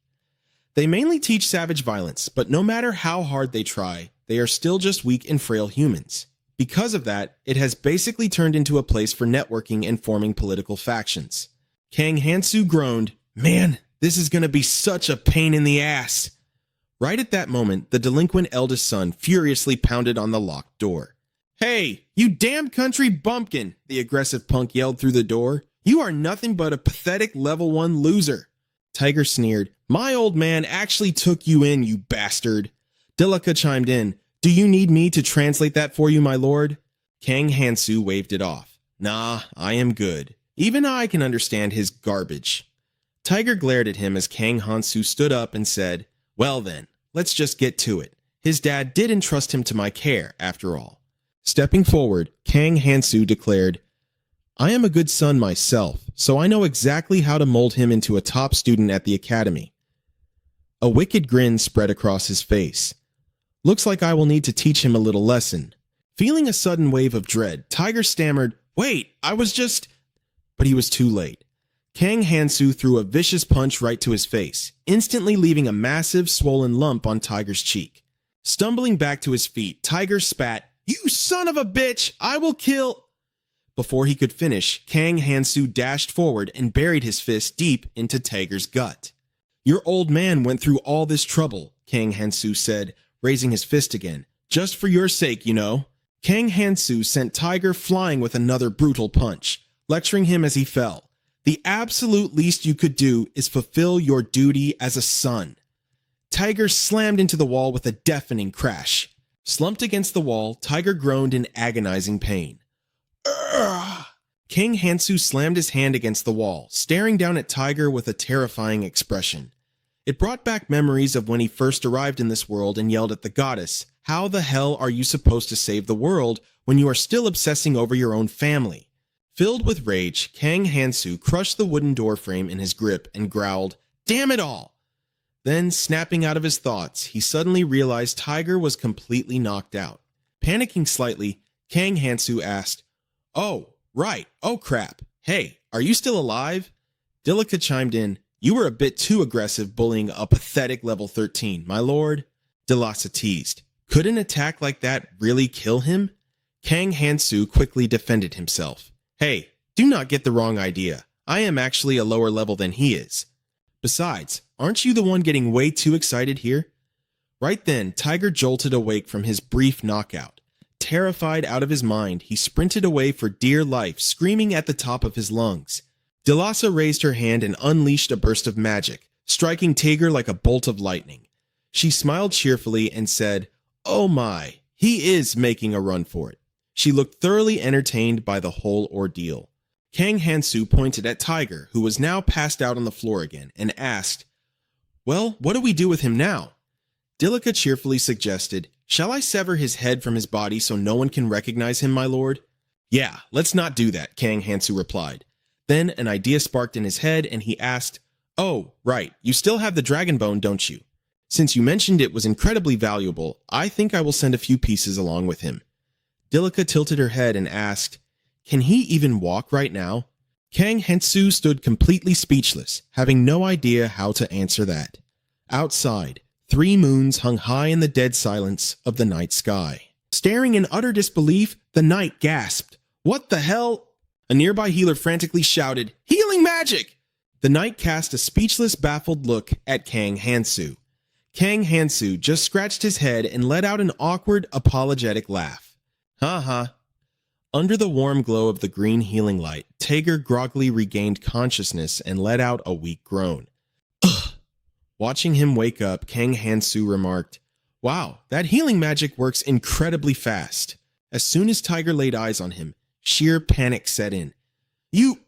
they mainly teach savage violence, but no matter how hard they try, they are still just weak and frail humans. Because of that, it has basically turned into a place for networking and forming political factions. Kang Hansu groaned, man, this is going to be such a pain in the ass. Right at that moment, the delinquent eldest son furiously pounded on the locked door. "Hey, you damn country bumpkin," the aggressive punk yelled through the door. "You are nothing but a pathetic level 1 loser." Tiger sneered, "My old man actually took you in, you bastard." Dilika chimed in, "Do you need me to translate that for you, my lord?" Kang Hansu waved it off. "Nah, I am good. Even I can understand his garbage." Tiger glared at him as Kang Hansu stood up and said, "Well then, let's just get to it. His dad did entrust him to my care, after all." Stepping forward, Kang Hansu declared, "I am a good son myself, so I know exactly how to mold him into a top student at the academy." A wicked grin spread across his face. "Looks like I will need to teach him a little lesson." Feeling a sudden wave of dread, Tiger stammered, "Wait, I was just—" But he was too late. Kang Hansu threw a vicious punch right to his face, instantly leaving a massive, swollen lump on Tiger's cheek. Stumbling back to his feet, Tiger spat, "You son of a bitch! I will kill—" Before he could finish, Kang Hansu dashed forward and buried his fist deep into Tiger's gut. "Your old man went through all this trouble," Kang Hansu said, raising his fist again. "Just for your sake, you know." Kang Hansu sent Tiger flying with another brutal punch, lecturing him as he fell. "The absolute least you could do is fulfill your duty as a son." Tiger slammed into the wall with a deafening crash. Slumped against the wall, Tiger groaned in agonizing pain. "Ugh!" King Hansu slammed his hand against the wall, staring down at Tiger with a terrifying expression. It brought back memories of when he first arrived in this world and yelled at the goddess, "How the hell are you supposed to save the world when you are still obsessing over your own family?" Filled with rage, Kang Hansu crushed the wooden doorframe in his grip and growled, "Damn it all!" Then, snapping out of his thoughts, he suddenly realized Tiger was completely knocked out. Panicking slightly, Kang Hansu asked, "Oh, right, oh crap. Hey, are you still alive?" Dilika chimed in, "You were a bit too aggressive bullying a pathetic level 13, my lord." Dilasa teased, "Could an attack like that really kill him?" Kang Hansu quickly defended himself. "Hey, do not get the wrong idea. I am actually a lower level than he is. Besides, aren't you the one getting way too excited here?" Right then, Tiger jolted awake from his brief knockout. Terrified out of his mind, he sprinted away for dear life, screaming at the top of his lungs. Dilasa raised her hand and unleashed a burst of magic, striking Tiger like a bolt of lightning. She smiled cheerfully and said, "Oh my, he is making a run for it." She looked thoroughly entertained by the whole ordeal. Kang Hansu pointed at Tiger, who was now passed out on the floor again, and asked, "Well, what do we do with him now?" Dilika cheerfully suggested, "Shall I sever his head from his body so no one can recognize him, my lord?" "Yeah, let's not do that," Kang Hansu replied. Then an idea sparked in his head, and he asked, "Oh, right, you still have the dragon bone, don't you? Since you mentioned it was incredibly valuable, I think I will send a few pieces along with him." Dilika tilted her head and asked, "Can he even walk right now?" Kang Hansu stood completely speechless, having no idea how to answer that. Outside, 3 moons hung high in the dead silence of the night sky. Staring in utter disbelief, the knight gasped, "What the hell?" A nearby healer frantically shouted, "Healing magic!" The knight cast a speechless, baffled look at Kang Hansu. Kang Hansu just scratched his head and let out an awkward, apologetic laugh. "Ha." Under the warm glow of the green healing light, Tiger groggily regained consciousness and let out a weak groan. Ugh. Watching him wake up, Kang Hansu remarked, "Wow, that healing magic works incredibly fast." As soon as Tiger laid eyes on him, sheer panic set in. You!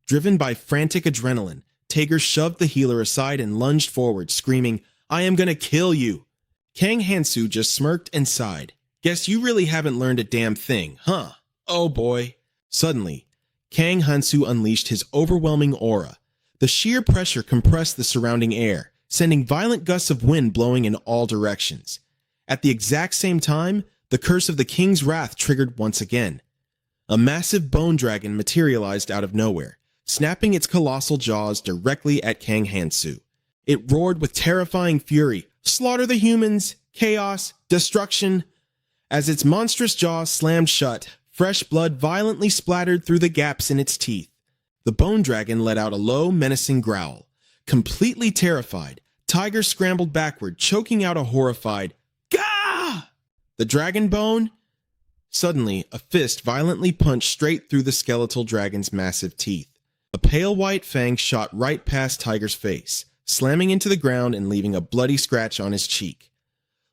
Driven by frantic adrenaline, Tiger shoved the healer aside and lunged forward, screaming, "I am gonna kill you!" Kang Hansu just smirked and sighed. "Guess you really haven't learned a damn thing, huh? Oh boy." Suddenly, Kang Hansu unleashed his overwhelming aura. The sheer pressure compressed the surrounding air, sending violent gusts of wind blowing in all directions. At the exact same time, the curse of the king's wrath triggered once again. A massive bone dragon materialized out of nowhere, snapping its colossal jaws directly at Kang Hansu. It roared with terrifying fury, "Slaughter the humans! Chaos! Destruction!" As its monstrous jaws slammed shut, fresh blood violently splattered through the gaps in its teeth. The bone dragon let out a low, menacing growl. Completely terrified, Tiger scrambled backward, choking out a horrified, "Gah!" The dragon bone? Suddenly, a fist violently punched straight through the skeletal dragon's massive teeth. A pale white fang shot right past Tiger's face, slamming into the ground and leaving a bloody scratch on his cheek.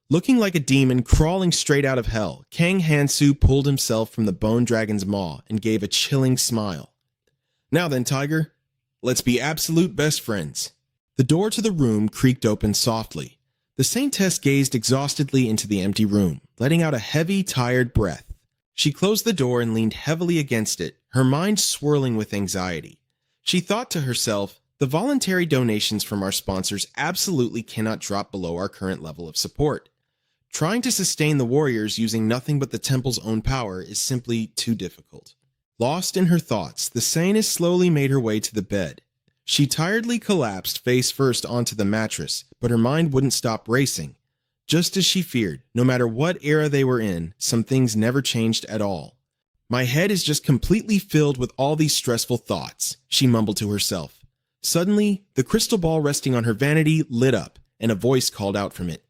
Looking like a demon crawling straight out of hell, Kang Hansu pulled himself from the bone dragon's maw and gave a chilling smile. "Now then, Tiger, let's be absolute best friends." The door to the room creaked open softly. The Saintess gazed exhaustedly into the empty room, letting out a heavy, tired breath. She closed the door and leaned heavily against it, her mind swirling with anxiety. She thought to herself, the voluntary donations from our sponsors absolutely cannot drop below our current level of support. Trying to sustain the warriors using nothing but the temple's own power is simply too difficult. Lost in her thoughts, the Saintess slowly made her way to the bed. She tiredly collapsed face first onto the mattress, but her mind wouldn't stop racing. Just as she feared, no matter what era they were in, some things never changed at all. "My head is just completely filled with all these stressful thoughts," she mumbled to herself. Suddenly, the crystal ball resting on her vanity lit up, and a voice called out from it.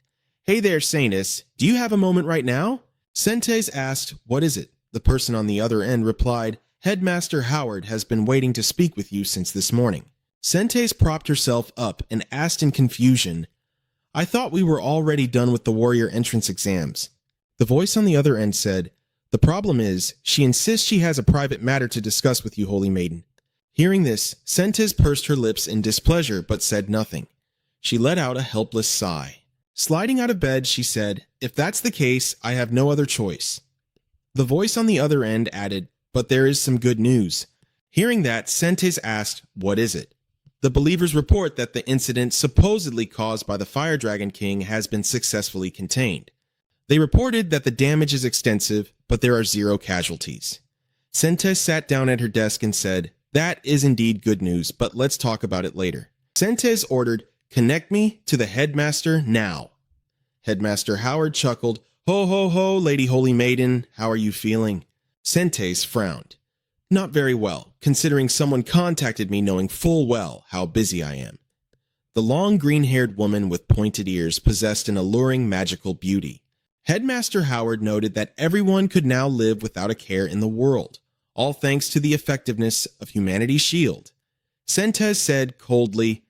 "Hey there, Saintess, do you have a moment right now?" Sentes asked, "What is it?" The person on the other end replied, "Headmaster Howard has been waiting to speak with you since this morning." Sentes propped herself up and asked in confusion, "I thought we were already done with the warrior entrance exams." The voice on the other end said, "The problem is, she insists she has a private matter to discuss with you, Holy Maiden." Hearing this, Sentes pursed her lips in displeasure but said nothing. She let out a helpless sigh. Sliding out of bed, she said, "If that's the case, I have no other choice." The voice on the other end added, "But there is some good news." Hearing that, Sentes asked, "What is it?" The believers report that the incident supposedly caused by the Fire Dragon King has been successfully contained. They reported that the damage is extensive, but there are 0 casualties. Sentes sat down at her desk and said, "That is indeed good news, but let's talk about it later." Sentes ordered, "Connect me to the headmaster now." Headmaster Howard chuckled, "Ho ho ho, Lady Holy Maiden, how are you feeling?" Sentes frowned. "Not very well, considering someone contacted me knowing full well how busy I am." The long green-haired woman with pointed ears possessed an alluring magical beauty. Headmaster Howard noted that everyone could now live without a care in the world, all thanks to the effectiveness of humanity's shield. Sentes said coldly,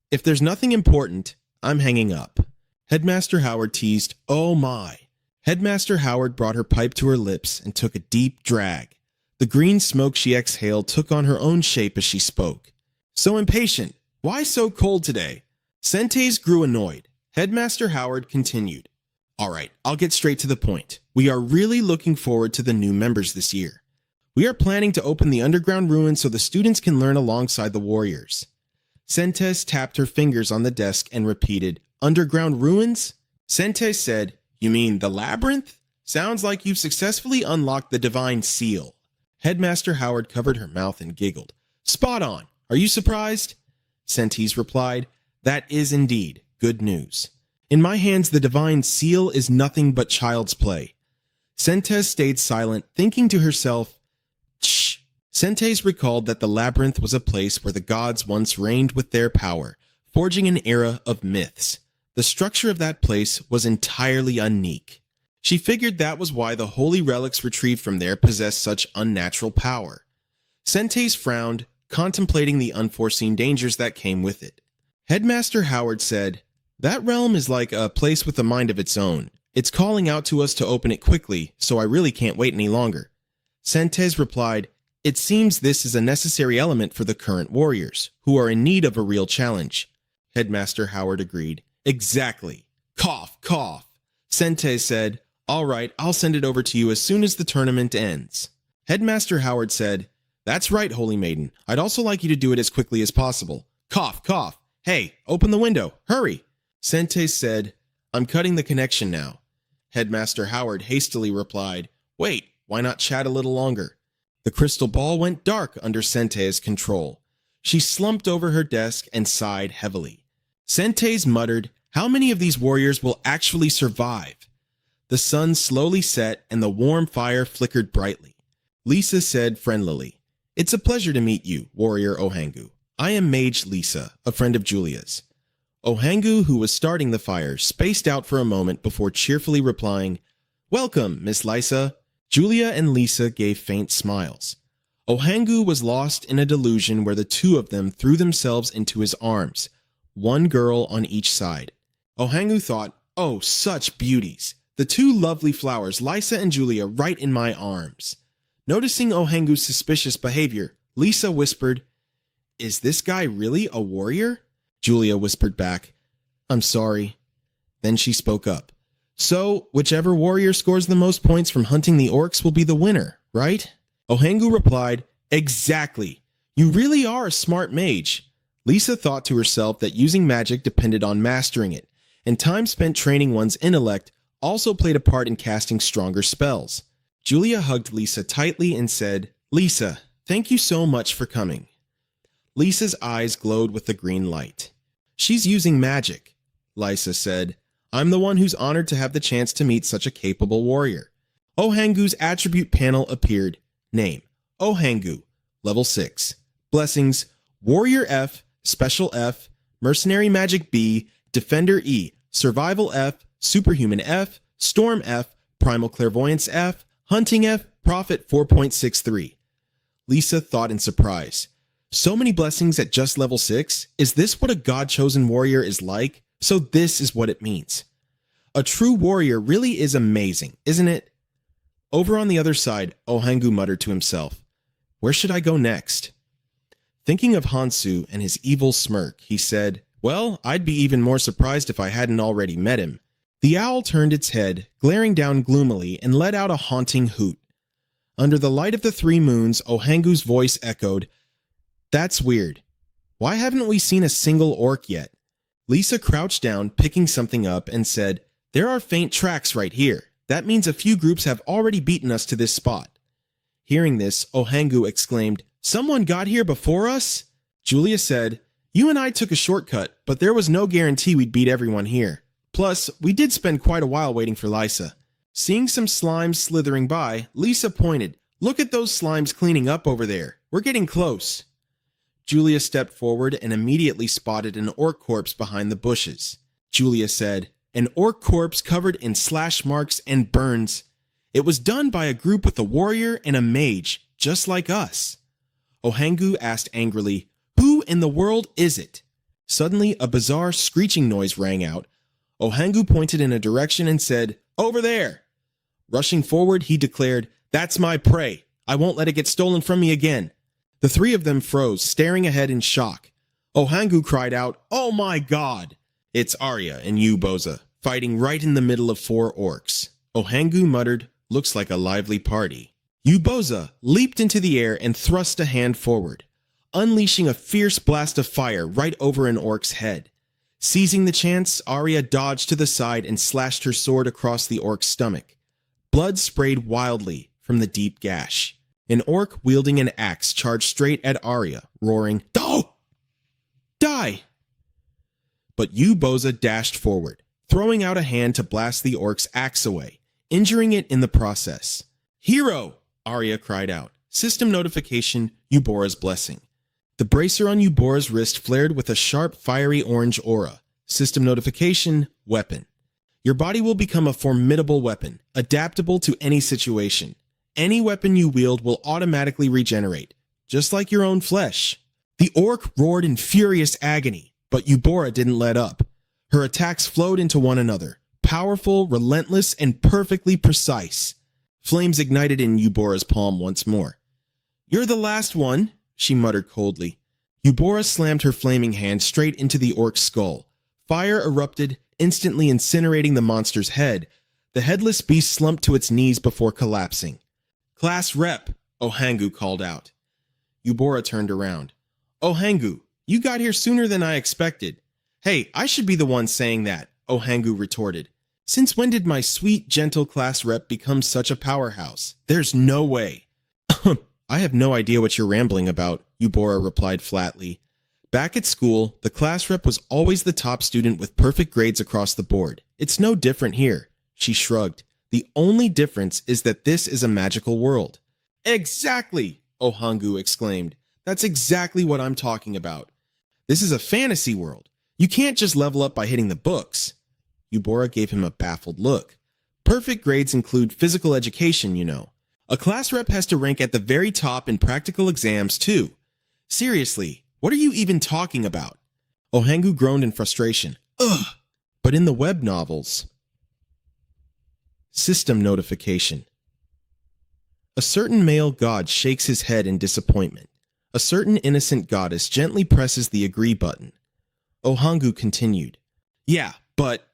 "If there's nothing important, I'm hanging up." Headmaster Howard teased, "Oh my." Headmaster Howard brought her pipe to her lips and took a deep drag. The green smoke she exhaled took on her own shape as she spoke. "So impatient. Why so cold today?" Sentes grew annoyed. Headmaster Howard continued, "All right, I'll get straight to the point. We are really looking forward to the new members this year. We are planning to open the underground ruins so the students can learn alongside the warriors." Sentes tapped her fingers on the desk and repeated, "Underground ruins?" Sentes said, "You mean the labyrinth? Sounds like you've successfully unlocked the divine seal." Headmaster Howard covered her mouth and giggled. "Spot on. Are you surprised?" Sentes replied, "That is indeed good news. In my hands, the divine seal is nothing but child's play." Sentes stayed silent, thinking to herself, "Shh." Sentes recalled that the labyrinth was a place where the gods once reigned with their power, forging an era of myths. The structure of that place was entirely unique. She figured that was why the holy relics retrieved from there possessed such unnatural power. Sentes frowned, contemplating the unforeseen dangers that came with it. Headmaster Howard said, "That realm is like a place with a mind of its own. It's calling out to us to open it quickly, so I really can't wait any longer." Sentes replied, "It seems this is a necessary element for the current warriors, who are in need of a real challenge." Headmaster Howard agreed. "Exactly. Cough, cough." Sentes said, "All right, I'll send it over to you as soon as the tournament ends." Headmaster Howard said, "That's right, Holy Maiden. I'd also like you to do it as quickly as possible. Cough, cough. Hey, open the window. Hurry." Sentes said, "I'm cutting the connection now." Headmaster Howard hastily replied, "Wait, why not chat a little longer?" The crystal ball went dark under Sentes' control. She slumped over her desk and sighed heavily. Sentes muttered, "How many of these warriors will actually survive?" The sun slowly set and the warm fire flickered brightly. Lisa said friendlily, "It's a pleasure to meet you, Warrior Ohangu. I am Mage Lisa, a friend of Julia's. Ohangu, who was starting the fire, spaced out for a moment before cheerfully replying, "Welcome, Miss Lisa." Julia and Lisa gave faint smiles. Ohangu was lost in a delusion where the two of them threw themselves into his arms, one girl on each side. Ohangu thought, "Oh, such beauties! The two lovely flowers, Lisa and Julia, right in my arms." Noticing Ohangu's suspicious behavior, Lisa whispered, "Is this guy really a warrior?" Julia whispered back, "I'm sorry." Then she spoke up. "So, whichever warrior scores the most points from hunting the orcs will be the winner, right?" Ohangu replied, "Exactly. You really are a smart mage." Lisa thought to herself that using magic depended on mastering it, and time spent training one's intellect also played a part in casting stronger spells. Julia hugged Lisa tightly and said, "Lisa, thank you so much for coming." Lisa's eyes glowed with the green light. "She's using magic," Lisa said. "I'm the one who's honored to have the chance to meet such a capable warrior." Ohangu's attribute panel appeared. Name: Ohangu, level 6. Blessings: Warrior F, Special F, Mercenary Magic B, Defender E, Survival F, Superhuman F, Storm F, Primal Clairvoyance F, Hunting F, Prophet 4.63. Lisa thought in surprise. So many blessings at just level 6? Is this what a god-chosen warrior is like? So this is what it means. A true warrior really is amazing, isn't it? Over on the other side, Ohangu muttered to himself, "Where should I go next?" Thinking of Hansu and his evil smirk, he said, "Well, I'd be even more surprised if I hadn't already met him." The owl turned its head, glaring down gloomily, and let out a haunting hoot. Under the light of the 3 moons, Ohangu's voice echoed, "That's weird. Why haven't we seen a single orc yet?" Lisa crouched down, picking something up, and said, "There are faint tracks right here. That means a few groups have already beaten us to this spot." Hearing this, Ohangu exclaimed, "Someone got here before us?" Julia said, "You and I took a shortcut, but there was no guarantee we'd beat everyone here. Plus, we did spend quite a while waiting for Lisa." Seeing some slimes slithering by, Lisa pointed, "Look at those slimes cleaning up over there. We're getting close." Julia stepped forward and immediately spotted an orc corpse behind the bushes. Julia said, "An orc corpse covered in slash marks and burns. It was done by a group with a warrior and a mage, just like us." Ohangu asked angrily, "Who in the world is it?" Suddenly, a bizarre screeching noise rang out. Ohangu pointed in a direction and said, "Over there." Rushing forward, he declared, "That's my prey. I won't let it get stolen from me again." The 3 of them froze, staring ahead in shock. Ohangu cried out, "Oh my god!" It's Arya and Boza, fighting right in the middle of 4 orcs. Ohangu muttered, "Looks like a lively party." Boza leaped into the air and thrust a hand forward, unleashing a fierce blast of fire right over an orc's head. Seizing the chance, Arya dodged to the side and slashed her sword across the orc's stomach. Blood sprayed wildly from the deep gash. An orc wielding an axe charged straight at Arya, roaring, "Oh! Die!" But Boza dashed forward, throwing out a hand to blast the orc's axe away, injuring it in the process. "Hero!" Arya cried out. System notification, Eubora's blessing. The bracer on Eubora's wrist flared with a sharp, fiery orange aura. System notification, weapon. Your body will become a formidable weapon, adaptable to any situation. Any weapon you wield will automatically regenerate, just like your own flesh. The orc roared in furious agony, but Eubora didn't let up. Her attacks flowed into one another, powerful, relentless, and perfectly precise. Flames ignited in Eubora's palm once more. "You're the last one," she muttered coldly. Eubora slammed her flaming hand straight into the orc's skull. Fire erupted, instantly incinerating the monster's head. The headless beast slumped to its knees before collapsing. "Class Rep," Ohangu called out. Eubora turned around. "Ohangu, you got here sooner than I expected." "Hey, I should be the one saying that," Ohangu retorted. "Since when did my sweet, gentle class rep become such a powerhouse? There's no way." "I have no idea what you're rambling about," Eubora replied flatly. Back at school, the class rep was always the top student with perfect grades across the board. It's no different here. She shrugged. "The only difference is that this is a magical world." "Exactly!" Ohangu exclaimed. "That's exactly what I'm talking about. This is a fantasy world. You can't just level up by hitting the books. Eubora gave him a baffled look. Perfect grades include physical education, you know. A class rep has to rank at the very top in practical exams, too. Seriously, what are you even talking about? Ohangu groaned in frustration. Ugh! But in the web novels... System notification. A certain male god shakes his head in disappointment. A certain innocent goddess gently presses the agree button. Ohangu continued. Yeah, but...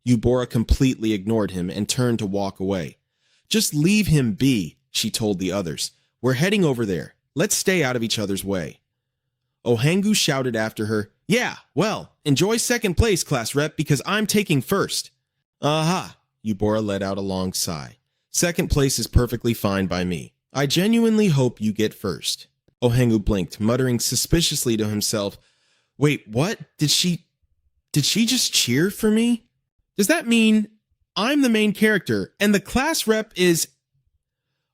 Eubora completely ignored him and turned to walk away. Just leave him be, she told the others. We're heading over there. Let's stay out of each other's way. Ohangu shouted after her, Yeah, well, enjoy second place, class rep, because I'm taking first. Aha, Eubora let out a long sigh. Second place is perfectly fine by me. I genuinely hope you get first. Ohangu blinked, muttering suspiciously to himself, Wait, what? Did she just cheer for me? Does that mean I'm the main character and the class rep is...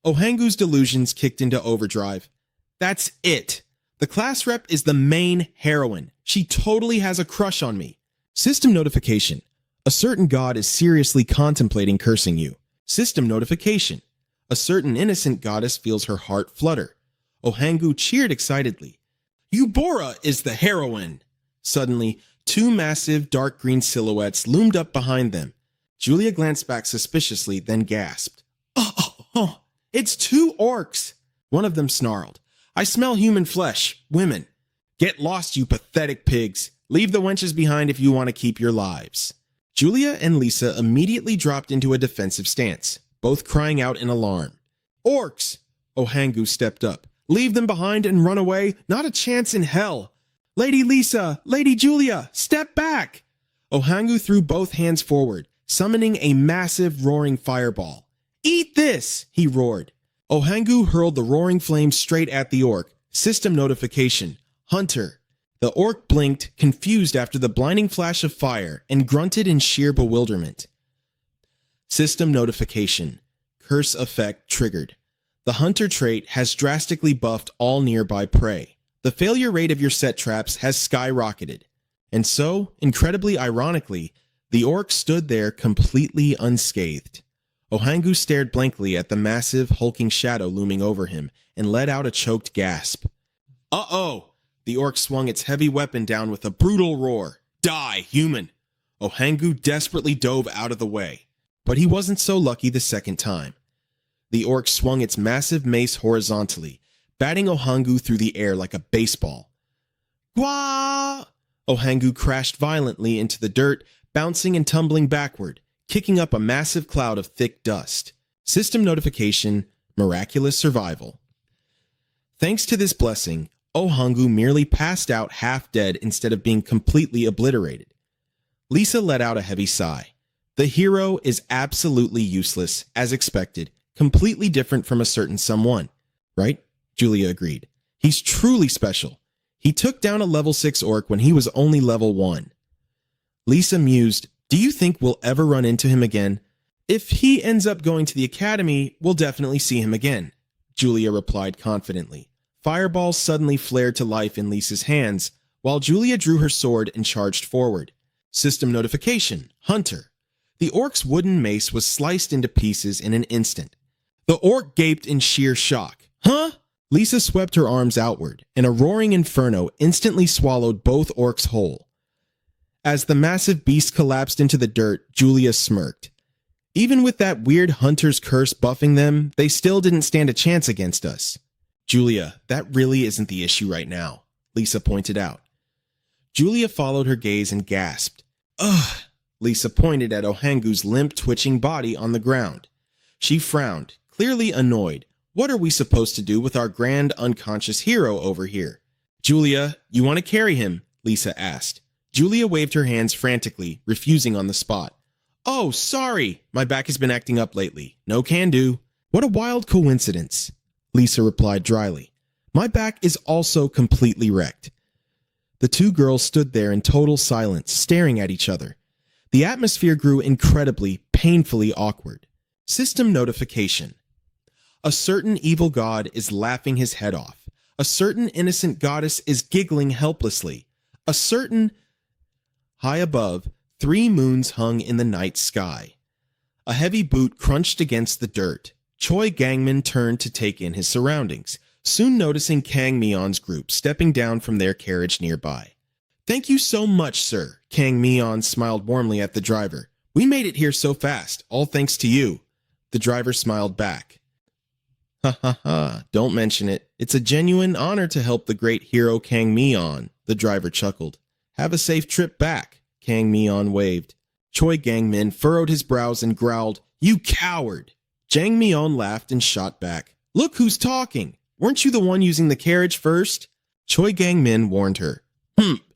Ohangu's delusions kicked into overdrive. That's it. The class rep is the main heroine. She totally has a crush on me. System notification. A certain god is seriously contemplating cursing you. System notification. A certain innocent goddess feels her heart flutter. Ohangu cheered excitedly. Eubora is the heroine. Suddenly, two massive dark green silhouettes loomed up behind them. Julia glanced back suspiciously, then gasped. Oh, it's two orcs. One of them snarled. I smell human flesh. Women. Get lost, you pathetic pigs. Leave the wenches behind if you want to keep your lives. Julia and Lisa immediately dropped into a defensive stance, both crying out in alarm. Orcs! Ohangu stepped up. Leave them behind and run away? Not a chance in hell. Lady Lisa, Lady Julia, step back! Ohangu threw both hands forward, summoning a massive roaring fireball. Eat this! He roared. Ohangu hurled the roaring flame straight at the orc. System notification. Hunter. The orc blinked, confused after the blinding flash of fire, and grunted in sheer bewilderment. System notification. Curse effect triggered. The hunter trait has drastically buffed all nearby prey. The failure rate of your set traps has skyrocketed. And so, incredibly ironically, the orc stood there completely unscathed. Ohangu stared blankly at the massive, hulking shadow looming over him and let out a choked gasp. Uh-oh! The orc swung its heavy weapon down with a brutal roar. Die, human! Ohangu desperately dove out of the way. But he wasn't so lucky the second time. The orc swung its massive mace horizontally, batting Ohangu through the air like a baseball. Gwah! Ohangu crashed violently into the dirt, bouncing and tumbling backward, kicking up a massive cloud of thick dust. System notification, miraculous survival. Thanks to this blessing, Ohangu merely passed out half dead instead of being completely obliterated. Lisa let out a heavy sigh. The hero is absolutely useless, as expected, completely different from a certain someone. Right? Julia agreed. He's truly special. He took down a level 6 orc when he was only level 1. Lisa mused, Do you think we'll ever run into him again? If he ends up going to the academy, we'll definitely see him again, Julia replied confidently. Fireballs suddenly flared to life in Lisa's hands, while Julia drew her sword and charged forward. System notification, Hunter. The orc's wooden mace was sliced into pieces in an instant. The orc gaped in sheer shock. Huh? Lisa swept her arms outward, and a roaring inferno instantly swallowed both orcs whole. As the massive beast collapsed into the dirt, Julia smirked. Even with that weird hunter's curse buffing them, they still didn't stand a chance against us. Julia, that really isn't the issue right now, Lisa pointed out. Julia followed her gaze and gasped. Ugh! Lisa pointed at Ohangu's limp, twitching body on the ground. She frowned, clearly annoyed. What are we supposed to do with our grand unconscious hero over here? Julia, you want to carry him? Lisa asked. Julia waved her hands frantically, refusing on the spot. Oh, sorry. My back has been acting up lately. No can do. What a wild coincidence, Lisa replied dryly. My back is also completely wrecked. The two girls stood there in total silence, staring at each other. The atmosphere grew incredibly, painfully awkward. System notification. A certain evil god is laughing his head off. A certain innocent goddess is giggling helplessly. A certain... High above, 3 moons hung in the night sky. A heavy boot crunched against the dirt. Choi Gangmin turned to take in his surroundings, soon noticing Kang Mion's group stepping down from their carriage nearby. "Thank you so much, sir." Kang Mion smiled warmly at the driver. "We made it here so fast, all thanks to you." The driver smiled back. "Ha ha ha, don't mention it. It's a genuine honor to help the great hero Kang Mion," the driver chuckled. "Have a safe trip back." Kang Mion waved. Choi Gangmin furrowed his brows and growled, "You coward!" Jang Mion laughed and shot back. "Look who's talking! Weren't you the one using the carriage first?" Choi Gangmin warned her.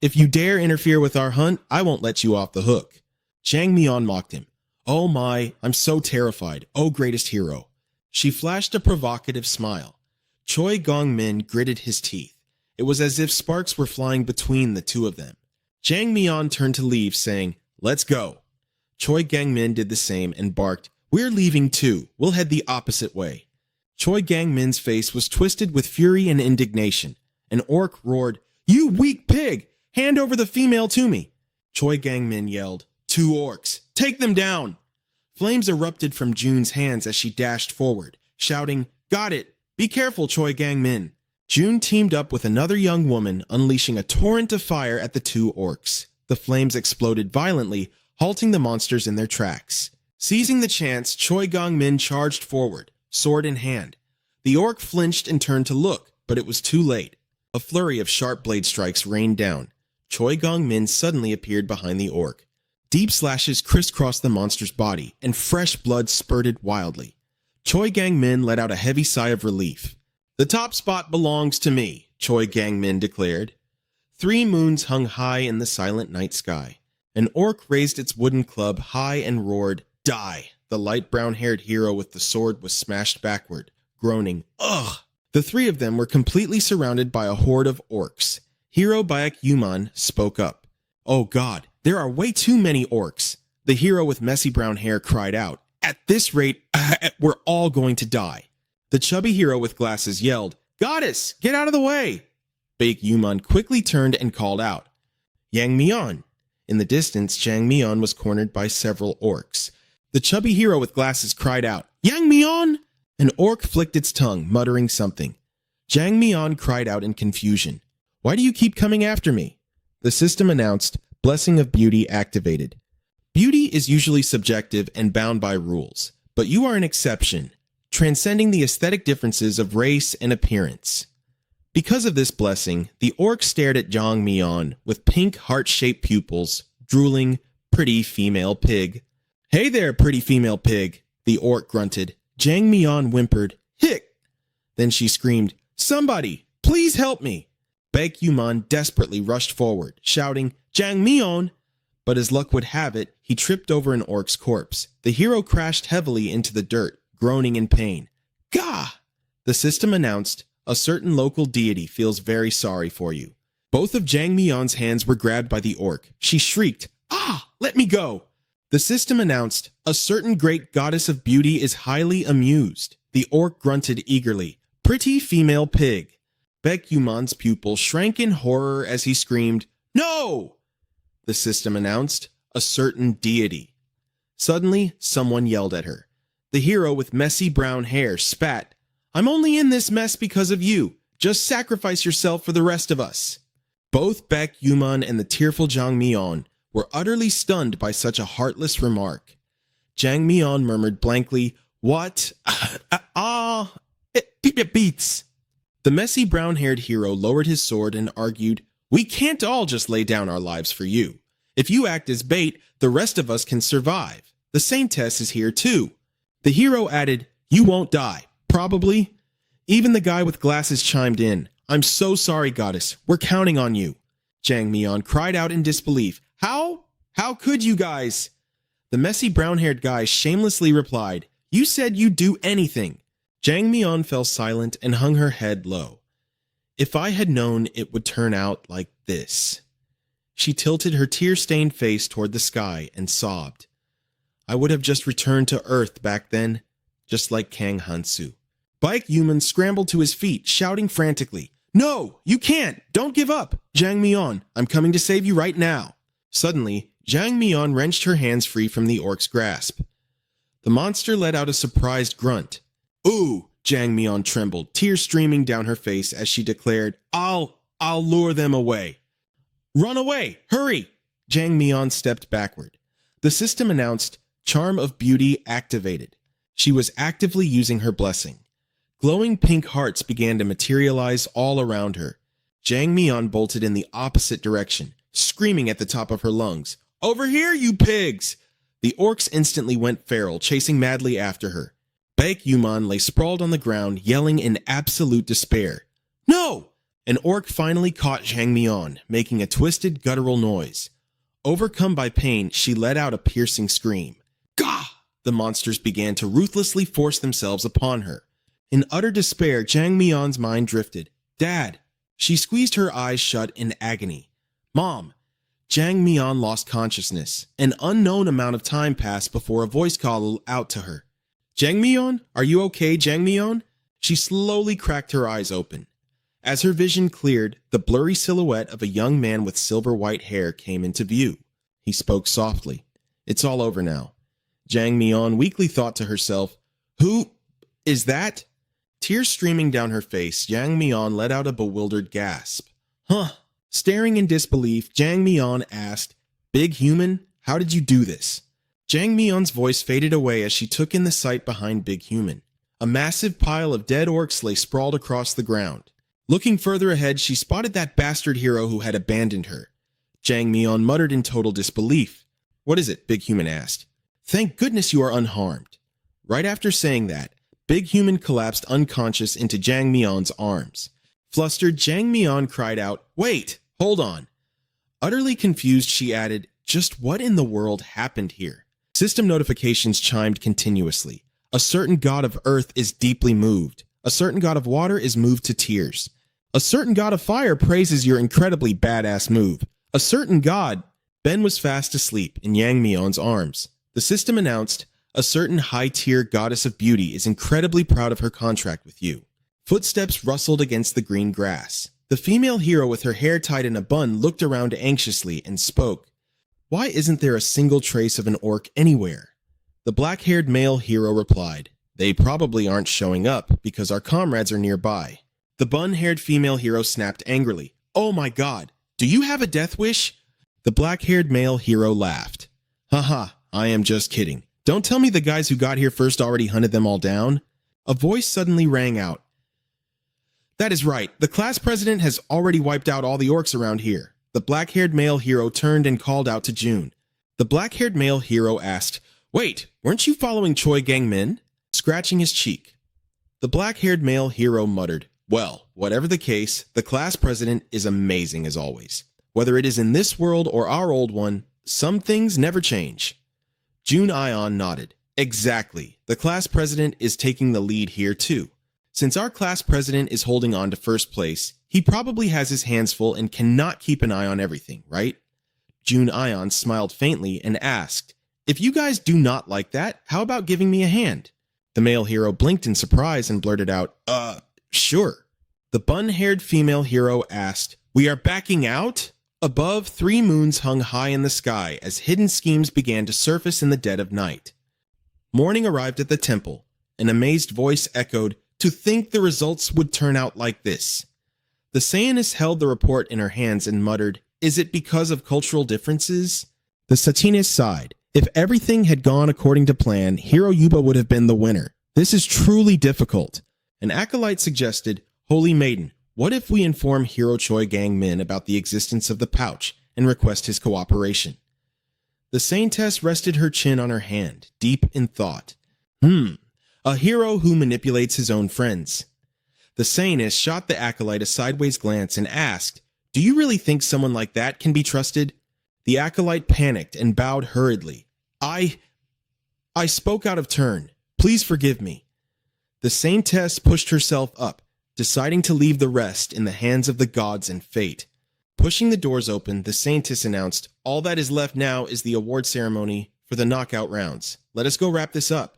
If you dare interfere with our hunt, I won't let you off the hook." Jang Mion mocked him. "Oh my, I'm so terrified. Oh, greatest hero." She flashed a provocative smile. Choi Gangmin gritted his teeth. It was as if sparks were flying between the two of them. Jang Mion turned to leave, saying, "Let's go." Choi Gangmin did the same and barked, "We're leaving too. We'll head the opposite way." Choi Gangmin's face was twisted with fury and indignation. An orc roared, "You weak pig! Hand over the female to me!" Choi Gangmin yelled, "2 orcs! Take them down!" Flames erupted from June's hands as she dashed forward, shouting, "Got it! Be careful, Choi Gangmin!" June teamed up with another young woman, unleashing a torrent of fire at the 2 orcs. The flames exploded violently, halting the monsters in their tracks. Seizing the chance, Choi Gangmin charged forward, sword in hand. The orc flinched and turned to look, but it was too late. A flurry of sharp blade strikes rained down. Choi Gangmin suddenly appeared behind the orc. Deep slashes crisscrossed the monster's body, and fresh blood spurted wildly. Choi Gangmin let out a heavy sigh of relief. "The top spot belongs to me," Choi Gangmin declared. 3 moons hung high in the silent night sky. An orc raised its wooden club high and roared, "Die!" The light brown-haired hero with the sword was smashed backward, groaning, "Ugh!" The 3 of them were completely surrounded by a horde of orcs. Hero Baek Yuman spoke up. "Oh God, there are way too many orcs." The hero with messy brown hair cried out, "At this rate, we're all going to die." The chubby hero with glasses yelled, "Goddess, get out of the way!" Baek Yuman quickly turned and called out, "Yang Mion." In the distance, Jang Mion was cornered by several orcs. The chubby hero with glasses cried out, "Yang Mion!" An orc flicked its tongue, muttering something. Jang Mion cried out in confusion, "Why do you keep coming after me?" The system announced, "Blessing of Beauty activated." Beauty is usually subjective and bound by rules, but you are an exception, transcending the aesthetic differences of race and appearance. Because of this blessing, the orc stared at Jang Mion with pink heart-shaped pupils, drooling, "Pretty female pig." "Hey there, pretty female pig," the orc grunted. Jang Mion whimpered, "Hick!" Then she screamed, "Somebody, please help me!" Baek Yuman desperately rushed forward, shouting, "Jang Mion!" But as luck would have it, he tripped over an orc's corpse. The hero crashed heavily into the dirt, groaning in pain. "Gah!" The system announced, "A certain local deity feels very sorry for you." Both of Jang Mion's hands were grabbed by the orc. She shrieked, "Ah, let me go!" The system announced, "A certain great goddess of beauty is highly amused." The orc grunted eagerly, "Pretty female pig." Baek Yuman's pupil shrank in horror as he screamed, "No!" The system announced, "A certain deity." Suddenly, someone yelled at her. The hero with messy brown hair spat, "I'm only in this mess because of you. Just sacrifice yourself for the rest of us." Both Baek Yuman and the tearful Jang Mion were utterly stunned by such a heartless remark. Jang Mion murmured blankly, "What? It beats." The messy brown-haired hero lowered his sword and argued, "We can't all just lay down our lives for you. If you act as bait, the rest of us can survive. The Saintess is here too." The hero added, "You won't die. Probably." Even the guy with glasses chimed in, "I'm so sorry, goddess. We're counting on you." Jang Mion cried out in disbelief, How? How could you guys?" The messy brown-haired guy shamelessly replied, "You said you'd do anything." Jang Mion fell silent and hung her head low. "If I had known it would turn out like this." She tilted her tear-stained face toward the sky and sobbed. "I would have just returned to Earth back then, just like Kang Hansu." Baek Yuman scrambled to his feet, shouting frantically, No, you can't! Don't give up! Jang Mi-on, I'm coming to save you right now! Suddenly, Jang Mi-on wrenched her hands free from the orc's grasp. The monster let out a surprised grunt. Ooh! Jang Mi-on trembled, tears streaming down her face as she declared, I'll lure them away. Run away! Hurry! Jang Mi-on stepped backward. The system announced, Charm of Beauty activated. She was actively using her blessing. Glowing pink hearts began to materialize all around her. Jang Mi-on bolted in the opposite direction, screaming at the top of her lungs, Over here, you pigs! The orcs instantly went feral, chasing madly after her. Baek Yuman lay sprawled on the ground, yelling in absolute despair. No! An orc finally caught Jang Mi-on, making a twisted, guttural noise. Overcome by pain, she let out a piercing scream. Gah! The monsters began to ruthlessly force themselves upon her. In utter despair, Jang Mi-on's mind drifted. Dad! She squeezed her eyes shut in agony. Mom! Jang Mi-on lost consciousness. An unknown amount of time passed before a voice called out to her. Jang Mi-on? Are you okay, Jang Mi-on? She slowly cracked her eyes open. As her vision cleared, the blurry silhouette of a young man with silver-white hair came into view. He spoke softly. It's all over now. Jang Mi-on weakly thought to herself, Who is that? Tears streaming down her face, Jang Mi-on let out a bewildered gasp. Huh. Staring in disbelief, Jang Mi-on asked, Big Human, how did you do this? Jang Mi-on's voice faded away as she took in the sight behind Big Human. A massive pile of dead orcs lay sprawled across the ground. Looking further ahead, she spotted that bastard hero who had abandoned her. Jang Mi-on muttered in total disbelief. What is it? Big Human asked. Thank goodness you are unharmed. Right after saying that, Big Human collapsed unconscious into Jang Mi-on's arms. Flustered, Jang Mi-on cried out, Wait, hold on. Utterly confused, she added, Just what in the world happened here? System notifications chimed continuously. A certain god of earth is deeply moved. A certain god of water is moved to tears. A certain god of fire praises your incredibly badass move. A certain god... Ben was fast asleep in Jang Mi-on's arms. The system announced, A certain high-tier goddess of beauty is incredibly proud of her contract with you. Footsteps rustled against the green grass. The female hero with her hair tied in a bun looked around anxiously and spoke. Why isn't there a single trace of an orc anywhere? The black-haired male hero replied, They probably aren't showing up because our comrades are nearby. The bun-haired female hero snapped angrily, Oh my god, do you have a death wish? The black-haired male hero laughed. Haha, I am just kidding. Don't tell me the guys who got here first already hunted them all down. A voice suddenly rang out. That is right, the class president has already wiped out all the orcs around here. The black-haired male hero turned and called out to June. The black-haired male hero asked, Wait, weren't you following Choi Gang-min? Scratching his cheek. The black-haired male hero muttered, Well, whatever the case, the class president is amazing as always. Whether it is in this world or our old one, some things never change. June Ion nodded. Exactly. The class president is taking the lead here too. Since our class president is holding on to first place, he probably has his hands full and cannot keep an eye on everything, right? June Ion smiled faintly and asked, If you guys do not like that, how about giving me a hand? The male hero blinked in surprise and blurted out, Sure. The bun-haired female hero asked, We are backing out? Above, 3 moons hung high in the sky as hidden schemes began to surface in the dead of night. Morning arrived at the temple. An amazed voice echoed, To think the results would turn out like this. The Sayanist held the report in her hands and muttered, Is it because of cultural differences? The Satinist sighed. If everything had gone according to plan, Hero Yuba would have been the winner. This is truly difficult. An acolyte suggested, Holy Maiden, what if we inform Hero Choi Gang-min about the existence of the pouch and request his cooperation? The Saintess rested her chin on her hand, deep in thought. A hero who manipulates his own friends. The Sayanist shot the acolyte a sideways glance and asked, Do you really think someone like that can be trusted? The acolyte panicked and bowed hurriedly. I spoke out of turn. Please forgive me. The Saintess pushed herself up, deciding to leave the rest in the hands of the gods and fate. Pushing the doors open, the Saintess announced, All that is left now is the award ceremony for the knockout rounds. Let us go wrap this up.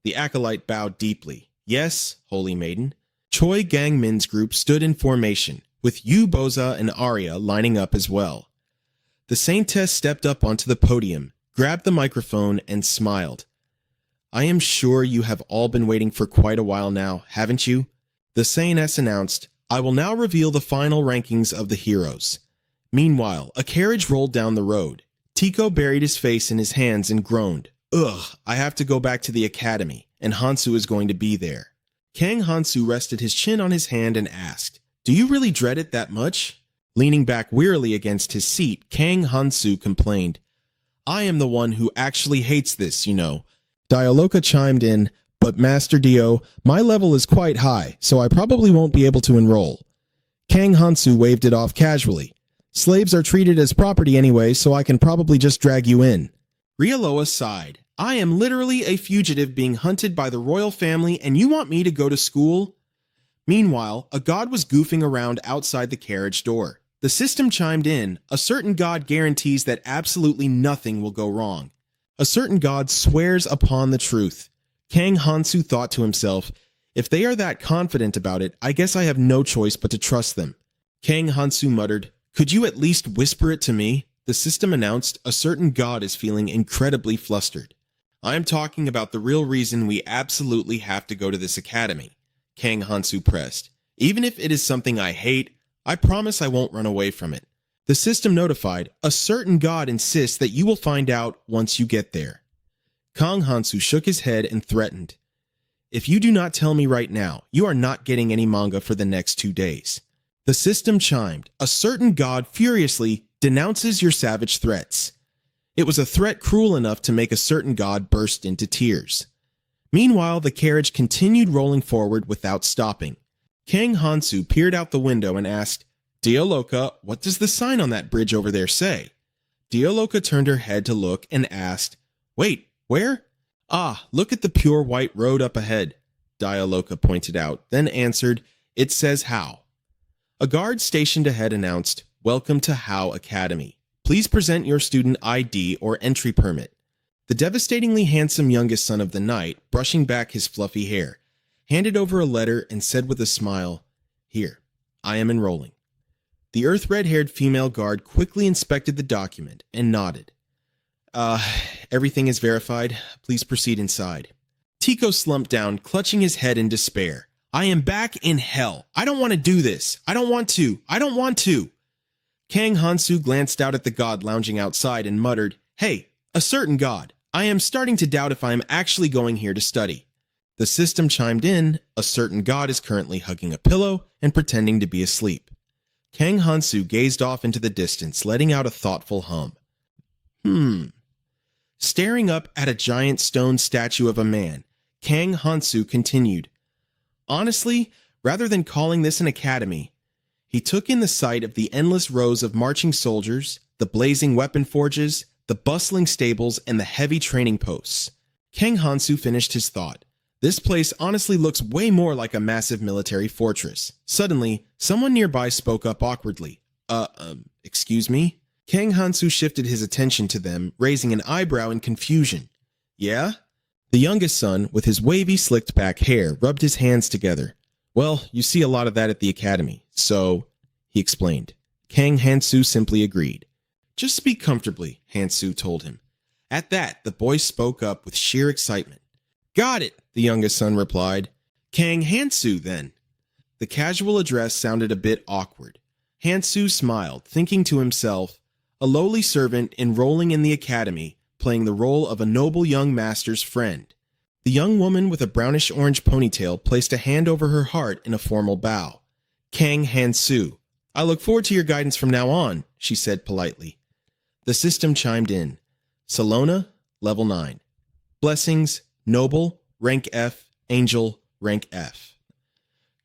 The acolyte bowed deeply. Yes, Holy Maiden. Choi Gang-min's group stood in formation, with Yu Boza and Arya lining up as well. The Saintess stepped up onto the podium, grabbed the microphone, and smiled. "I am sure you have all been waiting for quite a while now, haven't you?" The Saintess announced, "I will now reveal the final rankings of the heroes." Meanwhile, a carriage rolled down the road. Tico buried his face in his hands and groaned. "Ugh, I have to go back to the academy, and Hansu is going to be there." Kang Hansu rested his chin on his hand and asked, "Do you really dread it that much?" Leaning back wearily against his seat, Kang Hansu complained, "I am the one who actually hates this, you know." Dialoka chimed in, "But Master Dio, my level is quite high, so I probably won't be able to enroll." Kang Hansu waved it off casually. "Slaves are treated as property anyway, so I can probably just drag you in." Rioloa sighed. "I am literally a fugitive being hunted by the royal family, and you want me to go to school?" Meanwhile, a god was goofing around outside the carriage door. The system chimed in, "A certain god guarantees that absolutely nothing will go wrong. A certain god swears upon the truth." Kang Hansu thought to himself, "If they are that confident about it, I guess I have no choice but to trust them." Kang Hansu muttered, "Could you at least whisper it to me?" The system announced, "A certain god is feeling incredibly flustered." "I am talking about the real reason we absolutely have to go to this academy," Kang Hansu pressed. "Even if it is something I hate, I promise I won't run away from it." The system notified, "A certain god insists that you will find out once you get there." Kang Hansu shook his head and threatened, "If you do not tell me right now, you are not getting any manga for the next 2 days." The system chimed, "A certain god furiously denounces your savage threats." It was a threat cruel enough to make a certain god burst into tears. Meanwhile, the carriage continued rolling forward without stopping. Kang Hansu peered out the window and asked, "Dialoka, what does the sign on that bridge over there say?" Dialoka turned her head to look and asked, "Wait, where?" "Ah, look at the pure white road up ahead," Dialoka pointed out, then answered, "It says How." A guard stationed ahead announced, "Welcome to How Academy. Please present your student ID or entry permit." The devastatingly handsome youngest son of the night, brushing back his fluffy hair, handed over a letter and said with a smile, "Here, I am enrolling." The earth-red-haired female guard quickly inspected the document and nodded. Everything is verified. Please proceed inside." Tico slumped down, clutching his head in despair. "I am back in hell. I don't want to do this. I don't want to. I don't want to." Kang Hansu glanced out at the god lounging outside and muttered, "Hey, a certain god. I am starting to doubt if I am actually going here to study." The system chimed in, "A certain god is currently hugging a pillow and pretending to be asleep." Kang Hansu gazed off into the distance, letting out a thoughtful hum. Staring up at a giant stone statue of a man, Kang Hansu continued, "Honestly, rather than calling this an academy," he took in the sight of the endless rows of marching soldiers, the blazing weapon forges, the bustling stables, and the heavy training posts. Kang Hansu finished his thought. This place honestly looks way more like a massive military fortress. Suddenly, someone nearby spoke up awkwardly. Excuse me?" Kang Hansu shifted his attention to them, raising an eyebrow in confusion. "Yeah?" The youngest son, with his wavy, slicked-back hair, rubbed his hands together. "Well, you see a lot of that at the academy, so," he explained. Kang Hansu simply agreed. "Just speak comfortably," Hansu told him. At that, the boy spoke up with sheer excitement. "Got it," the youngest son replied. "Kang Hansu, then." The casual address sounded a bit awkward. Hansu smiled, thinking to himself, a lowly servant enrolling in the academy, playing the role of a noble young master's friend. The young woman with a brownish-orange ponytail placed a hand over her heart in a formal bow. "Kang Hansu, I look forward to your guidance from now on," she said politely. The system chimed in. "Salona, level 9. Blessings, noble, rank F, angel, rank F.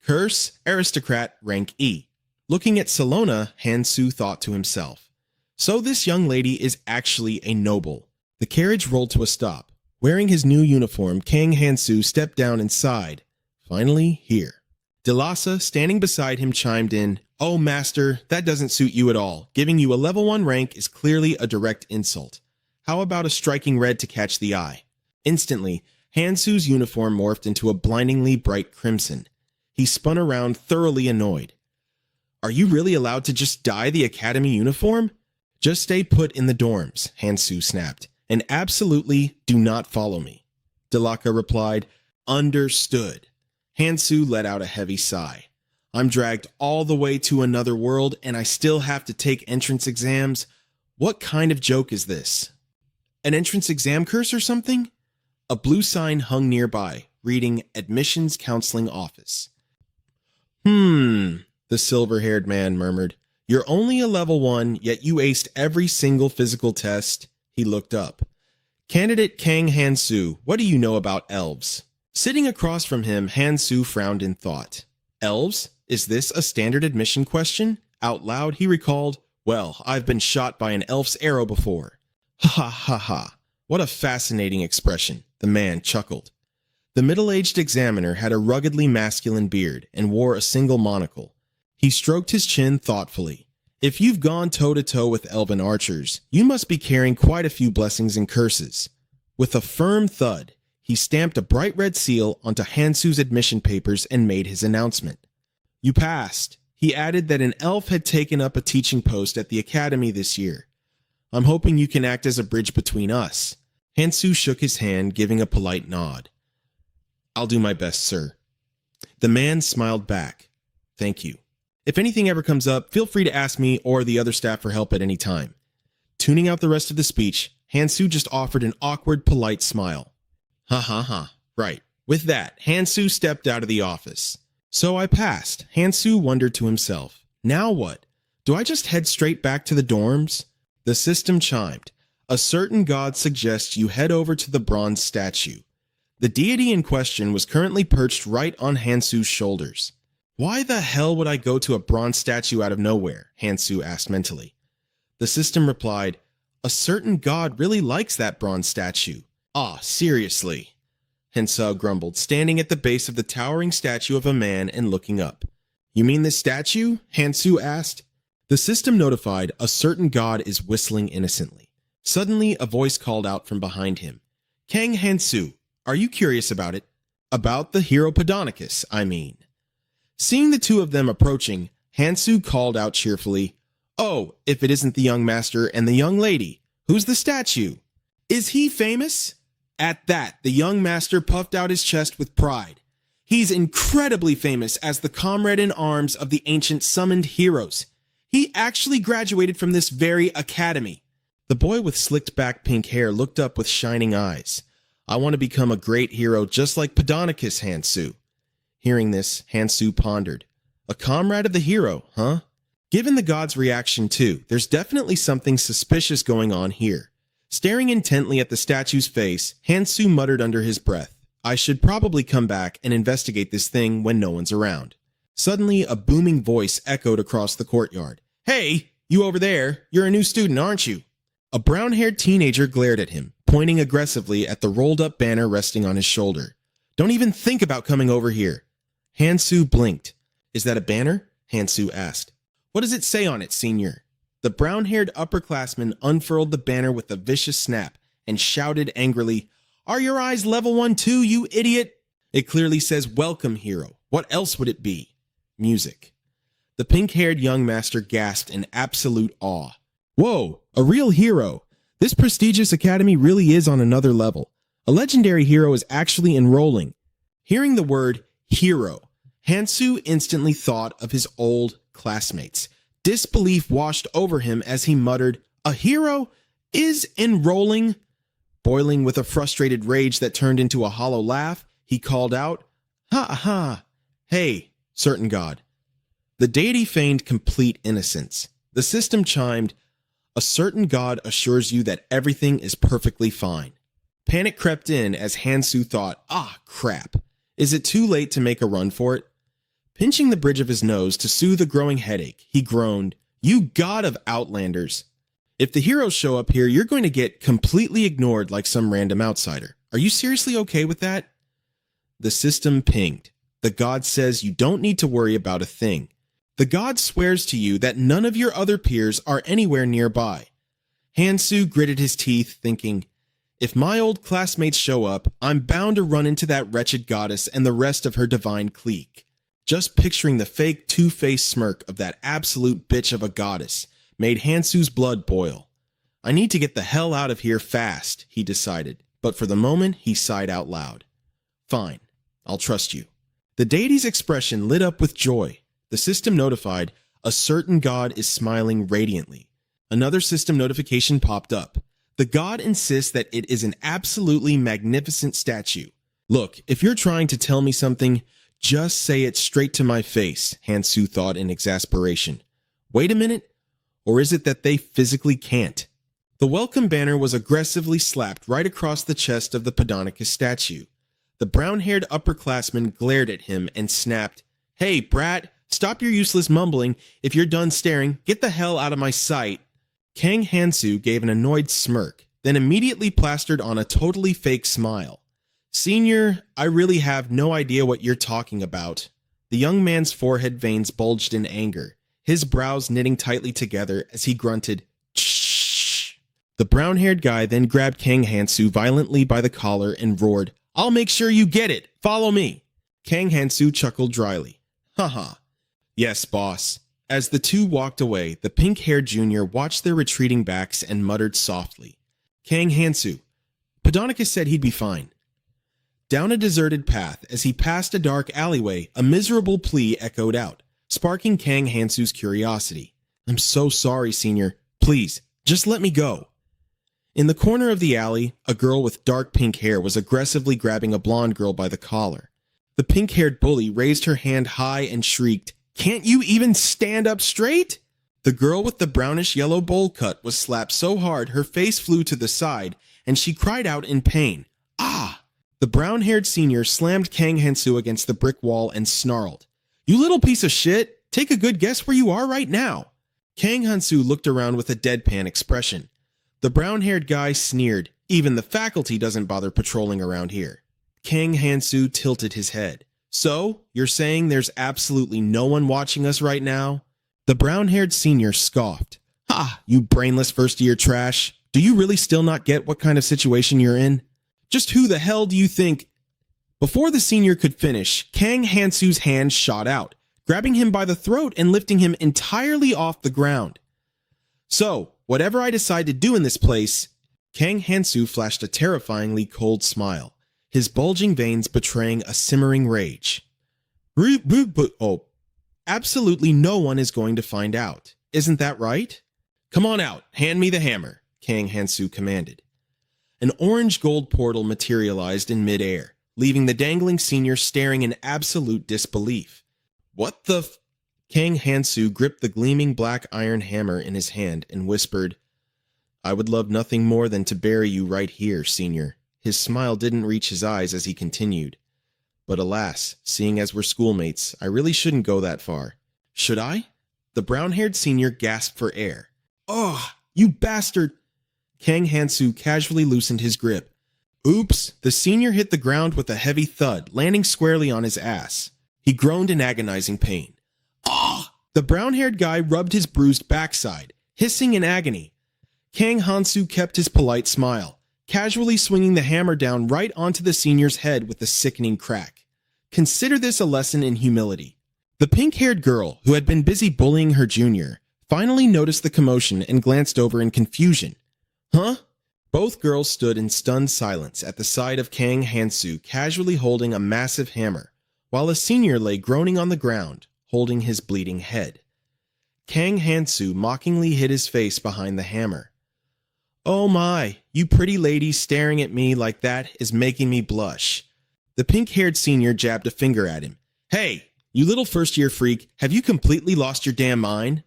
Curse, aristocrat, rank E." Looking at Salona, Hansu thought to himself, "So this young lady is actually a noble." The carriage rolled to a stop. Wearing his new uniform, Kang Hansu stepped down and sighed. Finally, here. Delasa, standing beside him, chimed in, "Oh, master, that doesn't suit you at all. Giving you a level 1 rank is clearly a direct insult. How about a striking red to catch the eye?" Instantly, Hansu's uniform morphed into a blindingly bright crimson. He spun around, thoroughly annoyed. Are you really allowed to just dye the academy uniform? Just stay put in the dorms, Hansu snapped, and absolutely do not follow me. Delaka replied, Understood. Hansu let out a heavy sigh. I'm dragged all the way to another world and I still have to take entrance exams? What kind of joke is this? An entrance exam curse or something? A blue sign hung nearby, reading Admissions Counseling Office. The silver-haired man murmured. You're only a level 1, yet you aced every single physical test. He looked up. Candidate Kang Hansu, what do you know about elves? Sitting across from him, Hansu frowned in thought. Elves? Is this a standard admission question? Out loud, he recalled, Well, I've been shot by an elf's arrow before. Ha ha ha ha. What a fascinating expression, the man chuckled. The middle-aged examiner had a ruggedly masculine beard and wore a single monocle. He stroked his chin thoughtfully. If you've gone toe-to-toe with elven archers, you must be carrying quite a few blessings and curses. With a firm thud, he stamped a bright red seal onto Hansu's admission papers and made his announcement. You passed. He added that an elf had taken up a teaching post at the academy this year. I'm hoping you can act as a bridge between us. Hansu shook his hand, giving a polite nod. I'll do my best, sir. The man smiled back. Thank you. If anything ever comes up, feel free to ask me or the other staff for help at any time. Tuning out the rest of the speech, Hansu just offered an awkward, polite smile. Ha ha ha. Right. With that, Hansu stepped out of the office. So I passed. Hansu wondered to himself. Now what? Do I just head straight back to the dorms? The system chimed. A certain god suggests you head over to the bronze statue. The deity in question was currently perched right on Hansu's shoulders. Why the hell would I go to a bronze statue out of nowhere? Hansu asked mentally. The system replied, A certain god really likes that bronze statue. Ah, seriously. Hansu grumbled, standing at the base of the towering statue of a man and looking up. You mean this statue? Hansu asked. The system notified a certain god is whistling innocently. Suddenly, a voice called out from behind him. Kang Hansu, are you curious about it? About the hero Podonicus, I mean. Seeing the two of them approaching, Hansu called out cheerfully, Oh, if it isn't the young master and the young lady, who's the statue? Is he famous? At that, the young master puffed out his chest with pride. He's incredibly famous as the comrade in arms of the ancient summoned heroes. He actually graduated from this very academy. The boy with slicked back pink hair looked up with shining eyes. I want to become a great hero just like Podonicus, Hansu. Hearing this, Hansu pondered. A comrade of the hero, huh? Given the god's reaction too, there's definitely something suspicious going on here. Staring intently at the statue's face, Hansu muttered under his breath, I should probably come back and investigate this thing when no one's around. Suddenly, a booming voice echoed across the courtyard. Hey, you over there, you're a new student, aren't you? A brown-haired teenager glared at him, pointing aggressively at the rolled-up banner resting on his shoulder. Don't even think about coming over here. Hansu blinked. Is that a banner? Hansu asked. What does it say on it, senior? The brown-haired upperclassman unfurled the banner with a vicious snap and shouted angrily, Are your eyes level 1 too, you idiot? It clearly says, Welcome, hero. What else would it be? Music. The pink-haired young master gasped in absolute awe. Whoa, a real hero. This prestigious academy really is on another level. A legendary hero is actually enrolling. Hearing the word hero, Hansu instantly thought of his old classmates. Disbelief washed over him as he muttered, A hero is enrolling? Boiling with a frustrated rage that turned into a hollow laugh, he called out, Ha ha! Hey, certain god. The deity feigned complete innocence. The system chimed, A certain god assures you that everything is perfectly fine. Panic crept in as Hansu thought, Ah, crap. Is it too late to make a run for it? Pinching the bridge of his nose to soothe a growing headache, he groaned, You god of outlanders. If the heroes show up here, you're going to get completely ignored like some random outsider. Are you seriously okay with that? The system pinged. The god says you don't need to worry about a thing. The god swears to you that none of your other peers are anywhere nearby. Hansu gritted his teeth, thinking, If my old classmates show up, I'm bound to run into that wretched goddess and the rest of her divine clique. Just picturing the fake two-faced smirk of that absolute bitch of a goddess made Hansu's blood boil. I need to get the hell out of here fast, he decided, but for the moment he sighed out loud. Fine, I'll trust you. The deity's expression lit up with joy. The system notified, a certain god is smiling radiantly. Another system notification popped up. The god insists that it is an absolutely magnificent statue. Look, if you're trying to tell me something, just say it straight to my face, Hansu thought in exasperation. Wait a minute, or is it that they physically can't? The welcome banner was aggressively slapped right across the chest of the Podonicus statue. The brown-haired upperclassman glared at him and snapped, Hey, brat, stop your useless mumbling. If you're done staring, get the hell out of my sight. Kang Hansu gave an annoyed smirk, then immediately plastered on a totally fake smile. Senior, I really have no idea what you're talking about. The young man's forehead veins bulged in anger, his brows knitting tightly together as he grunted, Shh. The brown-haired guy then grabbed Kang Hansu violently by the collar and roared, I'll make sure you get it. Follow me. Kang Hansu chuckled dryly. Haha. Yes, boss. As the two walked away, the pink-haired junior watched their retreating backs and muttered softly, Kang Hansu. Podonicus said he'd be fine. Down a deserted path, as he passed a dark alleyway, a miserable plea echoed out, sparking Kang Hansu's curiosity. I'm so sorry, Senior. Please, just let me go. In the corner of the alley, a girl with dark pink hair was aggressively grabbing a blonde girl by the collar. The pink-haired bully raised her hand high and shrieked, Can't you even stand up straight? The girl with the brownish-yellow bowl cut was slapped so hard her face flew to the side, and she cried out in pain. Ah! The brown-haired senior slammed Kang Hansu against the brick wall and snarled, You little piece of shit! Take a good guess where you are right now! Kang Hansu looked around with a deadpan expression. The brown-haired guy sneered, Even the faculty doesn't bother patrolling around here. Kang Hansu tilted his head. So, you're saying there's absolutely no one watching us right now? The brown-haired senior scoffed. Ha, you brainless first-year trash. Do you really still not get what kind of situation you're in? Just who the hell do you think? Before the senior could finish, Kang Hansu's hand shot out, grabbing him by the throat and lifting him entirely off the ground. So, whatever I decide to do in this place, Kang Hansu flashed a terrifyingly cold smile, his bulging veins betraying a simmering rage. Oh, absolutely no one is going to find out. Isn't that right? Come on out, hand me the hammer, Kang Hansu commanded. An orange gold portal materialized in midair, leaving the dangling senior staring in absolute disbelief. What the f... Kang Hansu gripped the gleaming black iron hammer in his hand and whispered, I would love nothing more than to bury you right here, senior. His smile didn't reach his eyes as he continued. But alas, seeing as we're schoolmates, I really shouldn't go that far. Should I? The brown-haired senior gasped for air. Oh, you bastard! Kang Hansu casually loosened his grip. Oops, the senior hit the ground with a heavy thud, landing squarely on his ass. He groaned in agonizing pain. Ah! The brown-haired guy rubbed his bruised backside, hissing in agony. Kang Hansu kept his polite smile, casually swinging the hammer down right onto the senior's head with a sickening crack. Consider this a lesson in humility. The pink-haired girl, who had been busy bullying her junior, finally noticed the commotion and glanced over in confusion. Huh? Both girls stood in stunned silence at the side of Kang Hansu casually holding a massive hammer, while a senior lay groaning on the ground, holding his bleeding head. Kang Hansu mockingly hid his face behind the hammer. Oh my, you pretty lady staring at me like that is making me blush. The pink-haired senior jabbed a finger at him. Hey, you little first-year freak, have you completely lost your damn mind?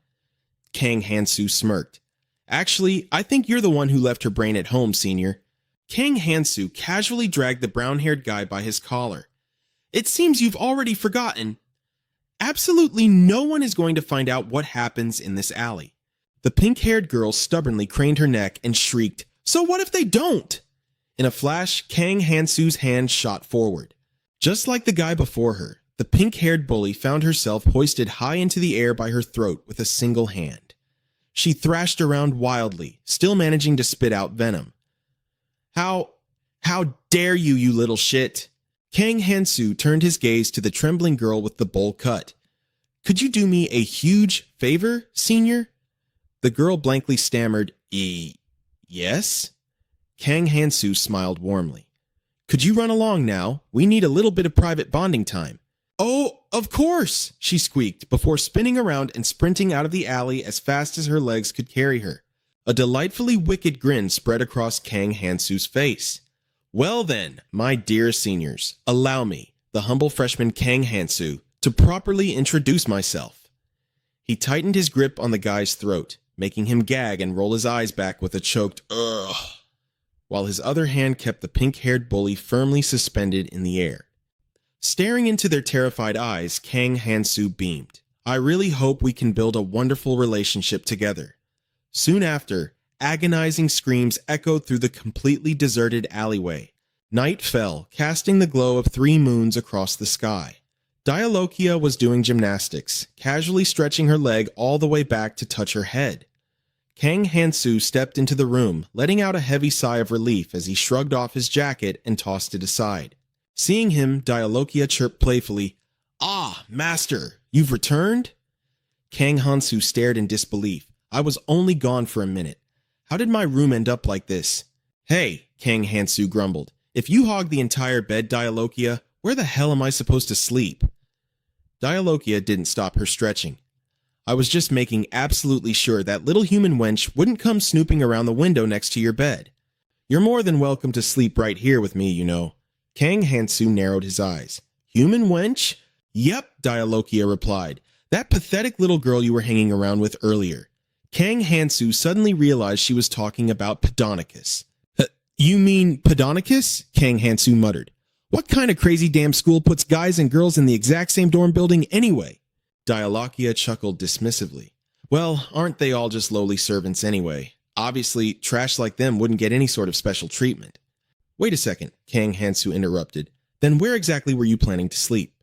Kang Hansu smirked. Actually, I think you're the one who left her brain at home, senior. Kang Hansu casually dragged the brown-haired guy by his collar. It seems you've already forgotten. Absolutely no one is going to find out what happens in this alley. The pink-haired girl stubbornly craned her neck and shrieked, So what if they don't? In a flash, Kang Hansu's hand shot forward. Just like the guy before her, the pink-haired bully found herself hoisted high into the air by her throat with a single hand. She thrashed around wildly, still managing to spit out venom. How dare you, you little shit? Kang Hansu turned his gaze to the trembling girl with the bowl cut. Could you do me a huge favor, senior? The girl blankly stammered, yes? Kang Hansu smiled warmly. Could you run along now? We need a little bit of private bonding time. Oh, of course, she squeaked before spinning around and sprinting out of the alley as fast as her legs could carry her. A delightfully wicked grin spread across Kang Hansu's face. Well then, my dear seniors, allow me, the humble freshman Kang Hansu, to properly introduce myself. He tightened his grip on the guy's throat, making him gag and roll his eyes back with a choked ugh, while his other hand kept the pink-haired bully firmly suspended in the air. Staring into their terrified eyes, Kang Hansu beamed. I really hope we can build a wonderful relationship together. Soon after, agonizing screams echoed through the completely deserted alleyway. Night fell, casting the glow of 3 moons across the sky. Dialokia was doing gymnastics, casually stretching her leg all the way back to touch her head. Kang Hansu stepped into the room, letting out a heavy sigh of relief as he shrugged off his jacket and tossed it aside. Seeing him, Dialokia chirped playfully, "Ah, master, you've returned?" Kang Hansu stared in disbelief. I was only gone for a minute. How did my room end up like this? Hey, Kang Hansu grumbled. If you hog the entire bed, Dialokia, where the hell am I supposed to sleep? Dialokia didn't stop her stretching. I was just making absolutely sure that little human wench wouldn't come snooping around the window next to your bed. You're more than welcome to sleep right here with me, you know. Kang Hansu narrowed his eyes. Human wench? Yep, Dialokia replied. That pathetic little girl you were hanging around with earlier. Kang Hansu suddenly realized she was talking about Pedonicus. You mean Pedonicus? Kang Hansu muttered. What kind of crazy damn school puts guys and girls in the exact same dorm building anyway? Dialokia chuckled dismissively. Well, aren't they all just lowly servants anyway? Obviously, trash like them wouldn't get any sort of special treatment. Wait a second, Kang Hansu interrupted. Then where exactly were you planning to sleep?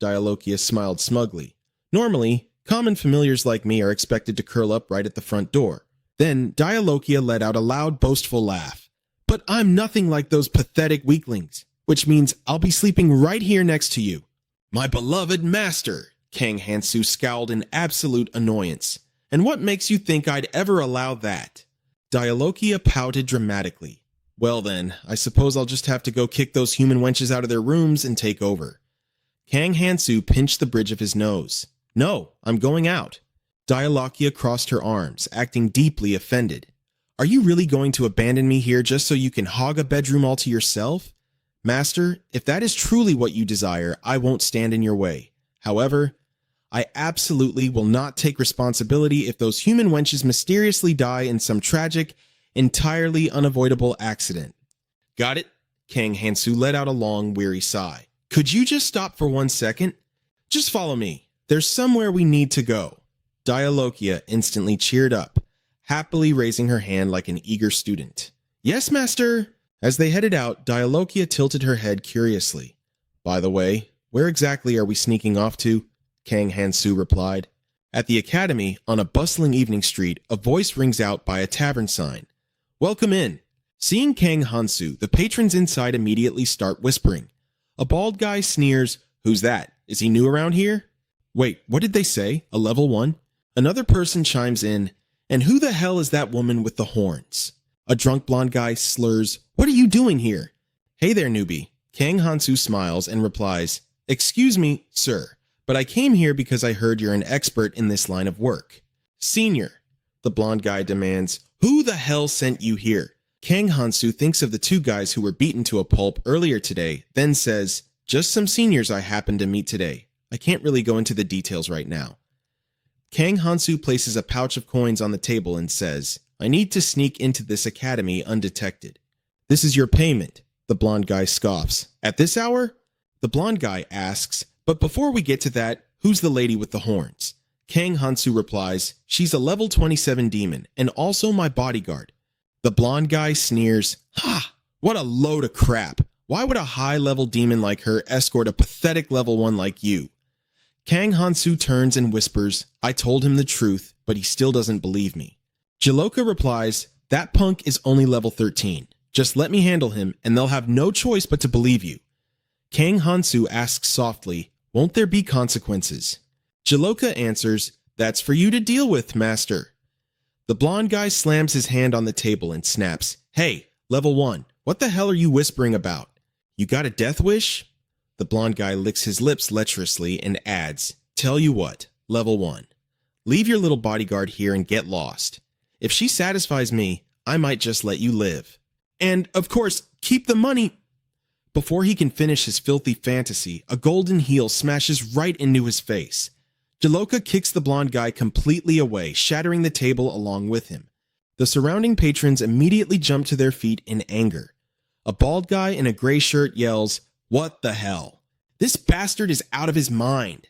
Dialokia smiled smugly. Normally, common familiars like me are expected to curl up right at the front door. Then Dialokia let out a loud, boastful laugh. But I'm nothing like those pathetic weaklings, which means I'll be sleeping right here next to you. My beloved master, Kang Hansu scowled in absolute annoyance. And what makes you think I'd ever allow that? Dialokia pouted dramatically. Well then, I suppose I'll just have to go kick those human wenches out of their rooms and take over. Kang Hansu pinched the bridge of his nose. No, I'm going out. Dialokia crossed her arms, acting deeply offended. Are you really going to abandon me here just so you can hog a bedroom all to yourself? Master, if that is truly what you desire, I won't stand in your way. However, I absolutely will not take responsibility if those human wenches mysteriously die in some tragic, entirely unavoidable accident. Got it? Kang Hansu let out a long, weary sigh. Could you just stop for 1 second? Just follow me. There's somewhere we need to go. Dialokia instantly cheered up, happily raising her hand like an eager student. Yes, master. As they headed out, Dialokia tilted her head curiously. By the way, where exactly are we sneaking off to? Kang Hansu replied. At the academy, on a bustling evening street, a voice rings out by a tavern sign. Welcome in. Seeing Kang Hansu, the patrons inside immediately start whispering. A bald guy sneers, Who's that? Is he new around here? Wait, what did they say? A level 1? Another person chimes in, And who the hell is that woman with the horns? A drunk blonde guy slurs, What are you doing here? Hey there, newbie. Kang Hansu smiles and replies, Excuse me, sir, but I came here because I heard you're an expert in this line of work. Senior, the blonde guy demands, Who the hell sent you here? Kang Hansu thinks of the 2 guys who were beaten to a pulp earlier today, then says, Just some seniors I happened to meet today. I can't really go into the details right now. Kang Hansu places a pouch of coins on the table and says, I need to sneak into this academy undetected. This is your payment, the blonde guy scoffs. At this hour? The blonde guy asks, But before we get to that, who's the lady with the horns? Kang Hansu replies, She's a level 27 demon, and also my bodyguard. The blonde guy sneers, Ha! What a load of crap! Why would a high-level demon like her escort a pathetic level 1 like you? Kang Hansu turns and whispers, I told him the truth, but he still doesn't believe me. Jiloka replies, That punk is only level 13. Just let me handle him, and they'll have no choice but to believe you. Kang Hansu asks softly, "Won't there be consequences?" Jaloka answers, "That's for you to deal with, master." The blonde guy slams his hand on the table and snaps, "Hey, level 1, what the hell are you whispering about? You got a death wish?" The blonde guy licks his lips lecherously and adds, "Tell you what, level 1, leave your little bodyguard here and get lost. If she satisfies me, I might just let you live. And, of course, keep the money." Before he can finish his filthy fantasy, a golden heel smashes right into his face. Jaloka kicks the blonde guy completely away, shattering the table along with him. The surrounding patrons immediately jump to their feet in anger. A bald guy in a gray shirt yells, "What the hell? This bastard is out of his mind."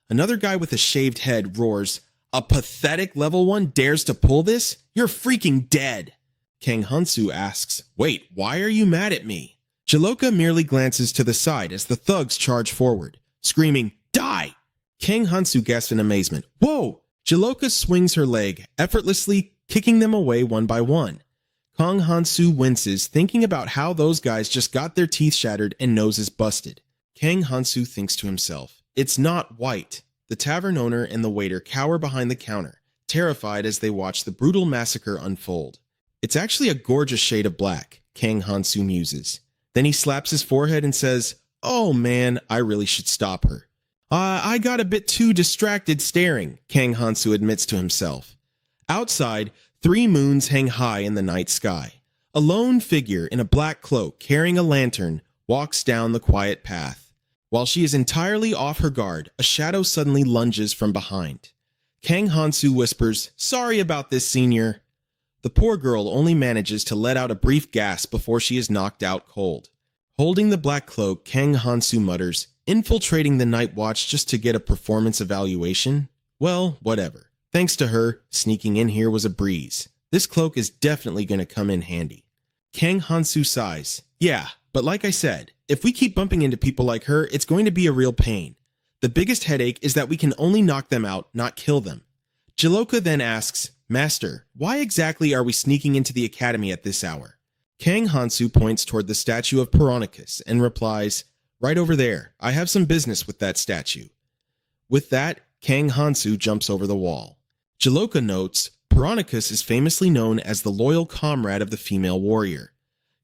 Another guy with a shaved head roars, "A pathetic level 1 dares to pull this? You're freaking dead." Kang Hansu asks, "Wait, why are you mad at me?" Jaloka merely glances to the side as the thugs charge forward, screaming, "Die!" Kang Hansu gasps in amazement. "Whoa!" Jaloka swings her leg, effortlessly kicking them away one by one. Kang Hansu winces, thinking about how those guys just got their teeth shattered and noses busted. Kang Hansu thinks to himself, "It's not white." The tavern owner and the waiter cower behind the counter, terrified as they watch the brutal massacre unfold. "It's actually a gorgeous shade of black," Kang Hansu muses. Then he slaps his forehead and says, "Oh man, I really should stop her." I got a bit too distracted staring," Kang Hansu admits to himself. Outside, 3 moons hang high in the night sky. A lone figure in a black cloak carrying a lantern walks down the quiet path. While she is entirely off her guard, a shadow suddenly lunges from behind. Kang Hansu whispers, "Sorry about this, senior." The poor girl only manages to let out a brief gasp before she is knocked out cold. Holding the black cloak, Kang Hansu mutters, "Infiltrating the night watch just to get a performance evaluation? Well, whatever. Thanks to her, sneaking in here was a breeze. This cloak is definitely going to come in handy." Kang Hansu sighs. "Yeah, but like I said, if we keep bumping into people like her, it's going to be a real pain. The biggest headache is that we can only knock them out, not kill them." Jaloka then asks, "Master, why exactly are we sneaking into the academy at this hour?" Kang Hansu points toward the statue of Piranhacus and replies, "Right over there. I have some business with that statue." With that, Kang Hansu jumps over the wall. Jaloka notes, Piranhacus is famously known as the loyal comrade of the female warrior.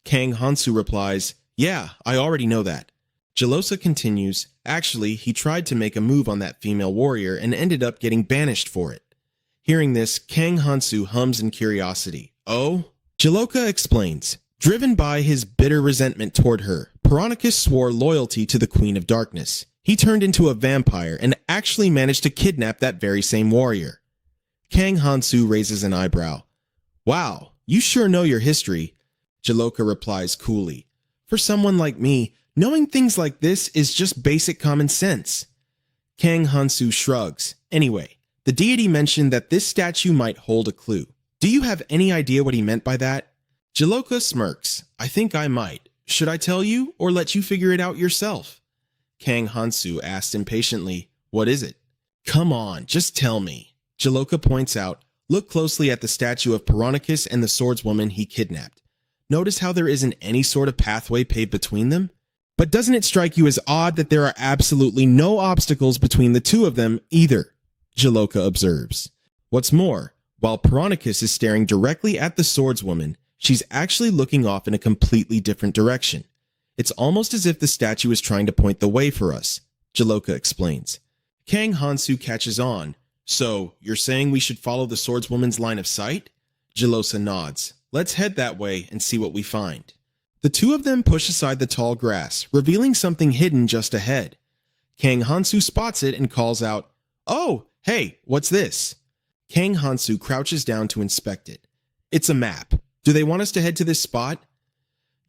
Kang Hansu replies, "Yeah, I already know that." Jalosa continues, "Actually, he tried to make a move on that female warrior and ended up getting banished for it." Hearing this, Kang Hansu hums in curiosity. "Oh?" Jaloka explains, driven by his bitter resentment toward her, Piranhacus swore loyalty to the Queen of Darkness. He turned into a vampire and actually managed to kidnap that very same warrior. Kang Hansu raises an eyebrow. "Wow, you sure know your history." Jaloka replies coolly, "For someone like me, knowing things like this is just basic common sense." Kang Hansu shrugs. "Anyway, the deity mentioned that this statue might hold a clue. Do you have any idea what he meant by that?" Jaloka smirks. "I think I might. Should I tell you, or let you figure it out yourself?" Kang Hansu asks impatiently, "What is it?" "Come on, just tell me." Jaloka points out, "Look closely at the statue of Piranhacus and the swordswoman he kidnapped. Notice how there isn't any sort of pathway paved between them? But doesn't it strike you as odd that there are absolutely no obstacles between the two of them either?" Jaloka observes. What's more, while Piranhacus is staring directly at the swordswoman, she's actually looking off in a completely different direction. It's almost as if the statue is trying to point the way for us, Jaloka explains. Kang Hansu catches on. "So, you're saying we should follow the swordswoman's line of sight?" Jalosa nods. "Let's head that way and see what we find." The two of them push aside the tall grass, revealing something hidden just ahead. Kang Hansu spots it and calls out, "Oh, hey, what's this?" Kang Hansu crouches down to inspect it. It's a map. Do they want us to head to this spot?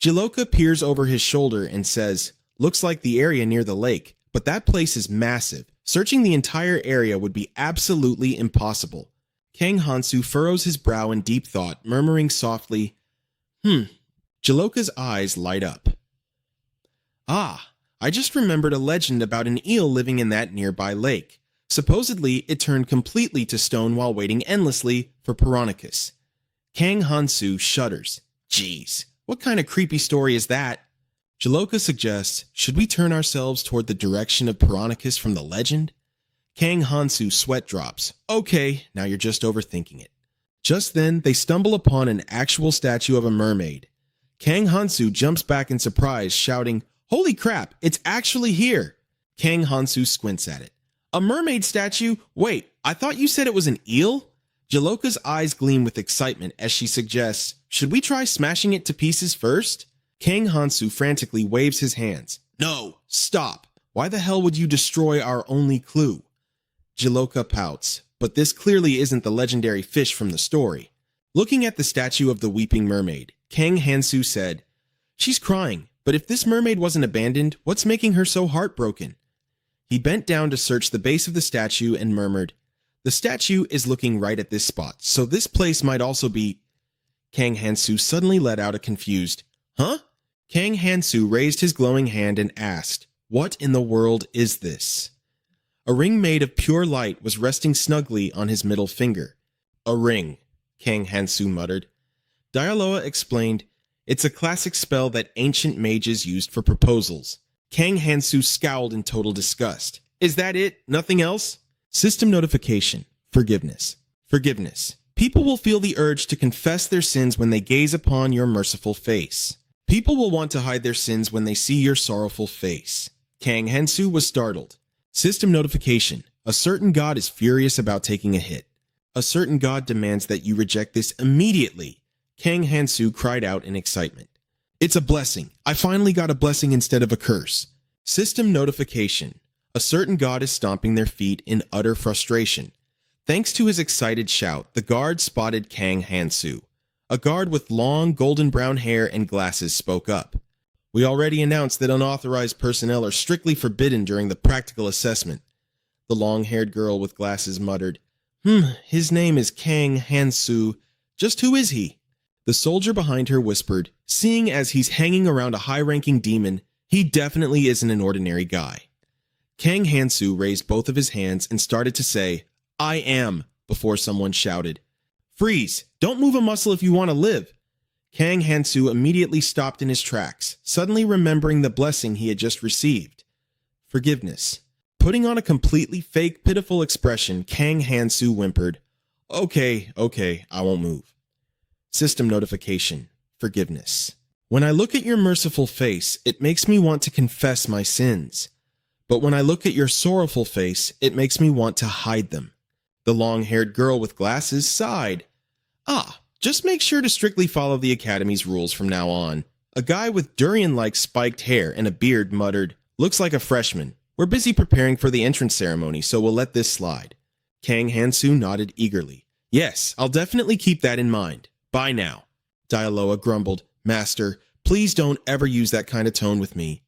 Jaloka peers over his shoulder and says, "Looks like the area near the lake, but that place is massive. Searching the entire area would be absolutely impossible." Kang Hansu furrows his brow in deep thought, murmuring softly, Jaloka's eyes light up. "Ah, I just remembered a legend about an eel living in that nearby lake. Supposedly, it turned completely to stone while waiting endlessly for Piranhacus." Kang Hansu shudders. "Geez, what kind of creepy story is that?" Jaloka suggests, should we turn ourselves toward the direction of Piranhacus from the legend? Kang Hansu sweat drops. Okay, now you're just overthinking it. Just then, they stumble upon an actual statue of a mermaid. Kang Hansu jumps back in surprise, shouting, "Holy crap, it's actually here!" Kang Hansu squints at it. A mermaid statue? Wait, I thought you said it was an eel? Jaloka's eyes gleam with excitement as she suggests, should we try smashing it to pieces first? Kang Hansu frantically waves his hands. No, stop. Why the hell would you destroy our only clue? Jaloka pouts, but this clearly isn't the legendary fish from the story. Looking at the statue of the weeping mermaid, Kang Hansu said, she's crying, but if this mermaid wasn't abandoned, what's making her so heartbroken? He bent down to search the base of the statue and murmured, the statue is looking right at this spot, so this place might also be... Kang Hansu suddenly let out a confused, huh? Kang Hansu raised his glowing hand and asked, what in the world is this? A ring made of pure light was resting snugly on his middle finger. A ring, Kang Hansu muttered. Dialoa explained, it's a classic spell that ancient mages used for proposals. Kang Hansu scowled in total disgust. Is that it? Nothing else? System notification. Forgiveness. Forgiveness. People will feel the urge to confess their sins when they gaze upon your merciful face. People will want to hide their sins when they see your sorrowful face. Kang Hansu was startled. System notification. A certain god is furious about taking a hit. A certain god demands that you reject this immediately. Kang Hansu cried out in excitement. It's a blessing. I finally got a blessing instead of a curse. System notification. A certain god is stomping their feet in utter frustration. Thanks to his excited shout, the guard spotted Kang Hansu. A guard with long, golden brown hair and glasses spoke up. We already announced that unauthorized personnel are strictly forbidden during the practical assessment. The long-haired girl with glasses muttered, his name is Kang Hansu. Just who is he? The soldier behind her whispered, seeing as he's hanging around a high-ranking demon, he definitely isn't an ordinary guy. Kang Hansu raised both of his hands and started to say, I am, before someone shouted, freeze! Don't move a muscle if you want to live! Kang Hansu immediately stopped in his tracks, suddenly remembering the blessing he had just received. Forgiveness. Putting on a completely fake, pitiful expression, Kang Hansu whimpered, Okay, I won't move. System notification. Forgiveness. When I look at your merciful face, it makes me want to confess my sins. But when I look at your sorrowful face, it makes me want to hide them. The long-haired girl with glasses sighed. Just make sure to strictly follow the Academy's rules from now on. A guy with durian-like spiked hair and a beard muttered, looks like a freshman. We're busy preparing for the entrance ceremony, so we'll let this slide. Kang Hansu nodded eagerly. Yes, I'll definitely keep that in mind. Bye now. Dialoa grumbled, Master, please don't ever use that kind of tone with me.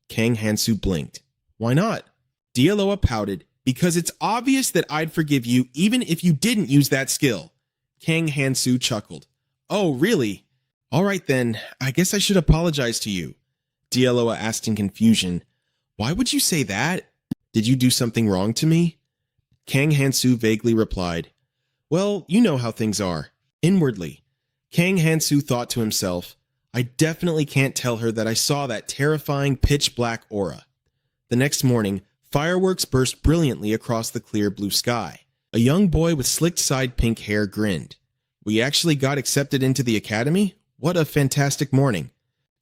Kang Hansu blinked. Why not? Dialoa pouted, because it's obvious that I'd forgive you even if you didn't use that skill. Kang Hansu chuckled. Oh, really? All right then, I guess I should apologize to you. Dialoa asked in confusion. Why would you say that? Did you do something wrong to me? Kang Hansu vaguely replied. Well, you know how things are. Inwardly, Kang Hansu thought to himself, I definitely can't tell her that I saw that terrifying pitch-black aura. The next morning, fireworks burst brilliantly across the clear blue sky. A young boy with slicked side pink hair grinned. We actually got accepted into the academy? What a fantastic morning.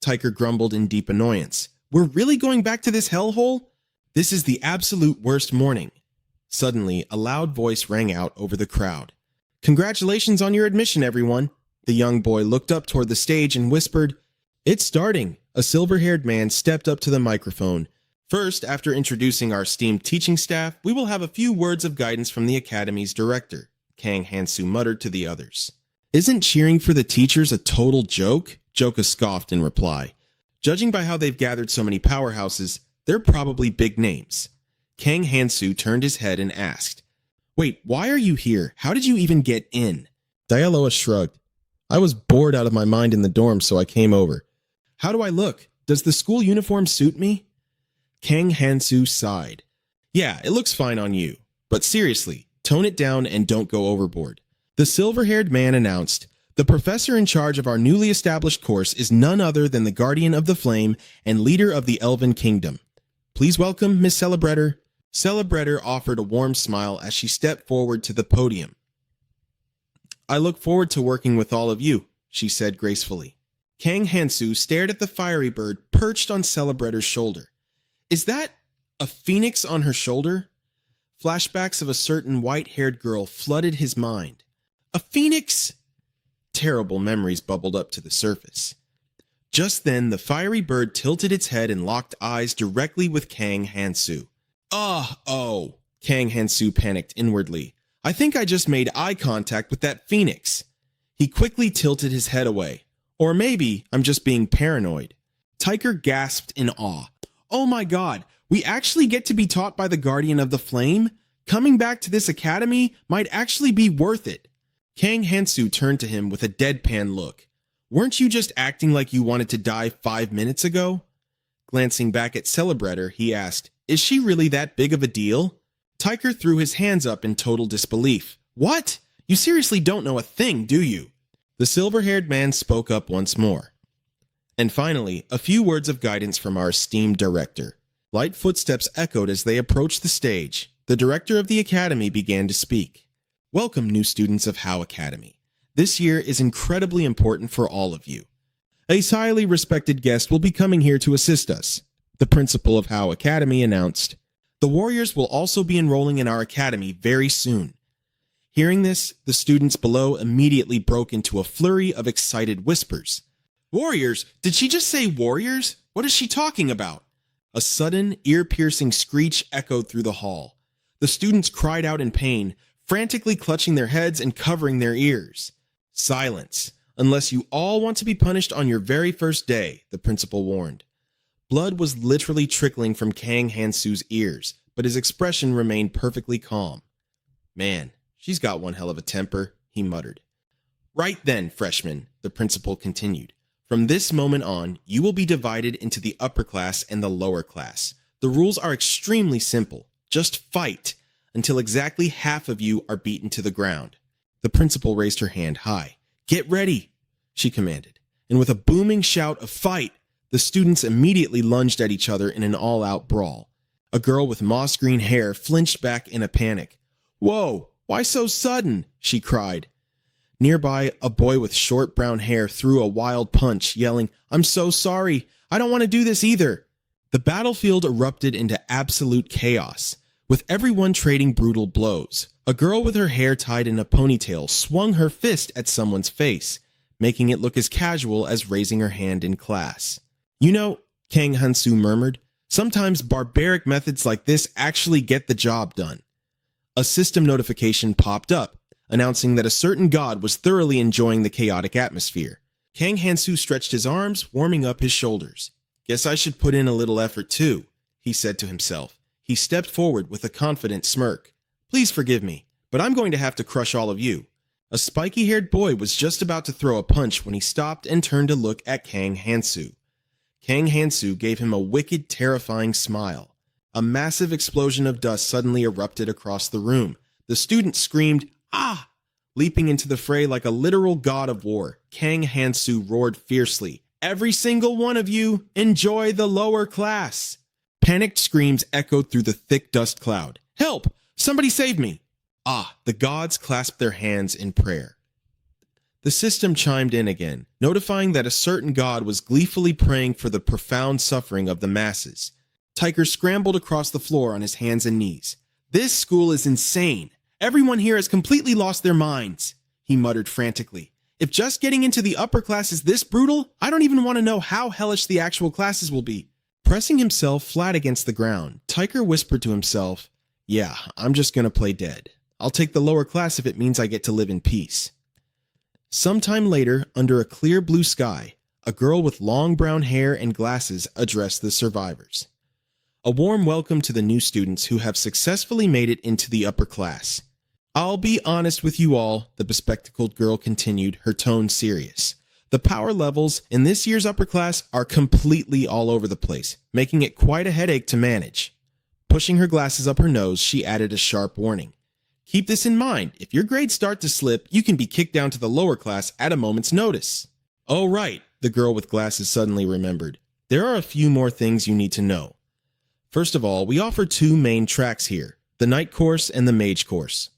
Tiger grumbled in deep annoyance. We're really going back to this hellhole? This is the absolute worst morning. Suddenly, a loud voice rang out over the crowd. Congratulations on your admission, everyone. The young boy looked up toward the stage and whispered, It's starting. A silver-haired man stepped up to the microphone. First, after introducing our esteemed teaching staff, we will have a few words of guidance from the Academy's director, Kang Hansu muttered to the others. Isn't cheering for the teachers a total joke? Joka scoffed in reply. Judging by how they've gathered so many powerhouses, they're probably big names. Kang Hansu turned his head and asked, Wait, why are you here? How did you even get in? Dialoa shrugged. I was bored out of my mind in the dorm, so I came over. How do I look? Does the school uniform suit me? Kang Hansu sighed. Yeah, it looks fine on you. But seriously, tone it down and don't go overboard. The silver-haired man announced, The professor in charge of our newly established course is none other than the guardian of the flame and leader of the Elven Kingdom. Please welcome Miss Celebretter. Celebretter offered a warm smile as she stepped forward to the podium. I look forward to working with all of you, she said gracefully. Kang Hansu stared at the fiery bird perched on Celebretter's shoulder. Is that a phoenix on her shoulder? Flashbacks of a certain white-haired girl flooded his mind. A phoenix? Terrible memories bubbled up to the surface. Just then, the fiery bird tilted its head and locked eyes directly with Kang Hansu. Oh, Kang Hansu panicked inwardly. I think I just made eye contact with that phoenix. He quickly tilted his head away. Or maybe I'm just being paranoid. Tiger gasped in awe. Oh my god, we actually get to be taught by the Guardian of the Flame? Coming back to this academy might actually be worth it. Kang Hansu turned to him with a deadpan look. Weren't you just acting like you wanted to die 5 minutes ago? Glancing back at Celebretter, he asked, Is she really that big of a deal? Tiger threw his hands up in total disbelief. What? You seriously don't know a thing, do you? The silver-haired man spoke up once more. And finally, a few words of guidance from our esteemed director. Light footsteps echoed as they approached the stage. The director of the academy began to speak. Welcome, new students of How Academy. This year is incredibly important for all of you. A highly respected guest will be coming here to assist us, the principal of How Academy announced. The Warriors will also be enrolling in our academy very soon. Hearing this, the students below immediately broke into a flurry of excited whispers. Warriors? Did she just say warriors? What is she talking about? A sudden, ear-piercing screech echoed through the hall. The students cried out in pain, frantically clutching their heads and covering their ears. Silence, unless you all want to be punished on your very first day, the principal warned. Blood was literally trickling from Kang Hansu's ears, but his expression remained perfectly calm. Man, she's got one hell of a temper, he muttered. Right then, freshmen, the principal continued. From this moment on, you will be divided into the upper class and the lower class. The rules are extremely simple. Just fight until exactly half of you are beaten to the ground. The principal raised her hand high. Get ready, she commanded. And with a booming shout of fight, the students immediately lunged at each other in an all-out brawl. A girl with moss-green hair flinched back in a panic. Whoa, why so sudden? She cried. Nearby, a boy with short brown hair threw a wild punch, yelling, I'm so sorry. I don't want to do this either. The battlefield erupted into absolute chaos, with everyone trading brutal blows. A girl with her hair tied in a ponytail swung her fist at someone's face, making it look as casual as raising her hand in class. You know, Kang Hansu murmured, sometimes barbaric methods like this actually get the job done. A system notification popped up, announcing that a certain god was thoroughly enjoying the chaotic atmosphere. Kang Hansu stretched his arms, warming up his shoulders. Guess I should put in a little effort too, he said to himself. He stepped forward with a confident smirk. Please forgive me, but I'm going to have to crush all of you. A spiky-haired boy was just about to throw a punch when he stopped and turned to look at Kang Hansu. Kang Hansu gave him a wicked, terrifying smile. A massive explosion of dust suddenly erupted across the room. The students screamed, Ah! Leaping into the fray like a literal god of war, Kang Hansu roared fiercely, Every single one of you, enjoy the lower class! Panicked screams echoed through the thick dust cloud. Help! Somebody save me! Ah, the gods clasped their hands in prayer. The system chimed in again, notifying that a certain god was gleefully praying for the profound suffering of the masses. Tiger scrambled across the floor on his hands and knees. This school is insane. Everyone here has completely lost their minds, he muttered frantically. If just getting into the upper class is this brutal, I don't even want to know how hellish the actual classes will be. Pressing himself flat against the ground, Tiger whispered to himself, Yeah, I'm just gonna play dead. I'll take the lower class if it means I get to live in peace. Sometime later, under a clear blue sky, a girl with long brown hair and glasses addressed the survivors. A warm welcome to the new students who have successfully made it into the upper class. I'll be honest with you all, the bespectacled girl continued, her tone serious. The power levels in this year's upper class are completely all over the place, making it quite a headache to manage. Pushing her glasses up her nose, she added a sharp warning. Keep this in mind. If your grades start to slip, you can be kicked down to the lower class at a moment's notice. Oh right, the girl with glasses suddenly remembered. There are a few more things you need to know. First of all, we offer two main tracks here, the Knight course and the Mage course.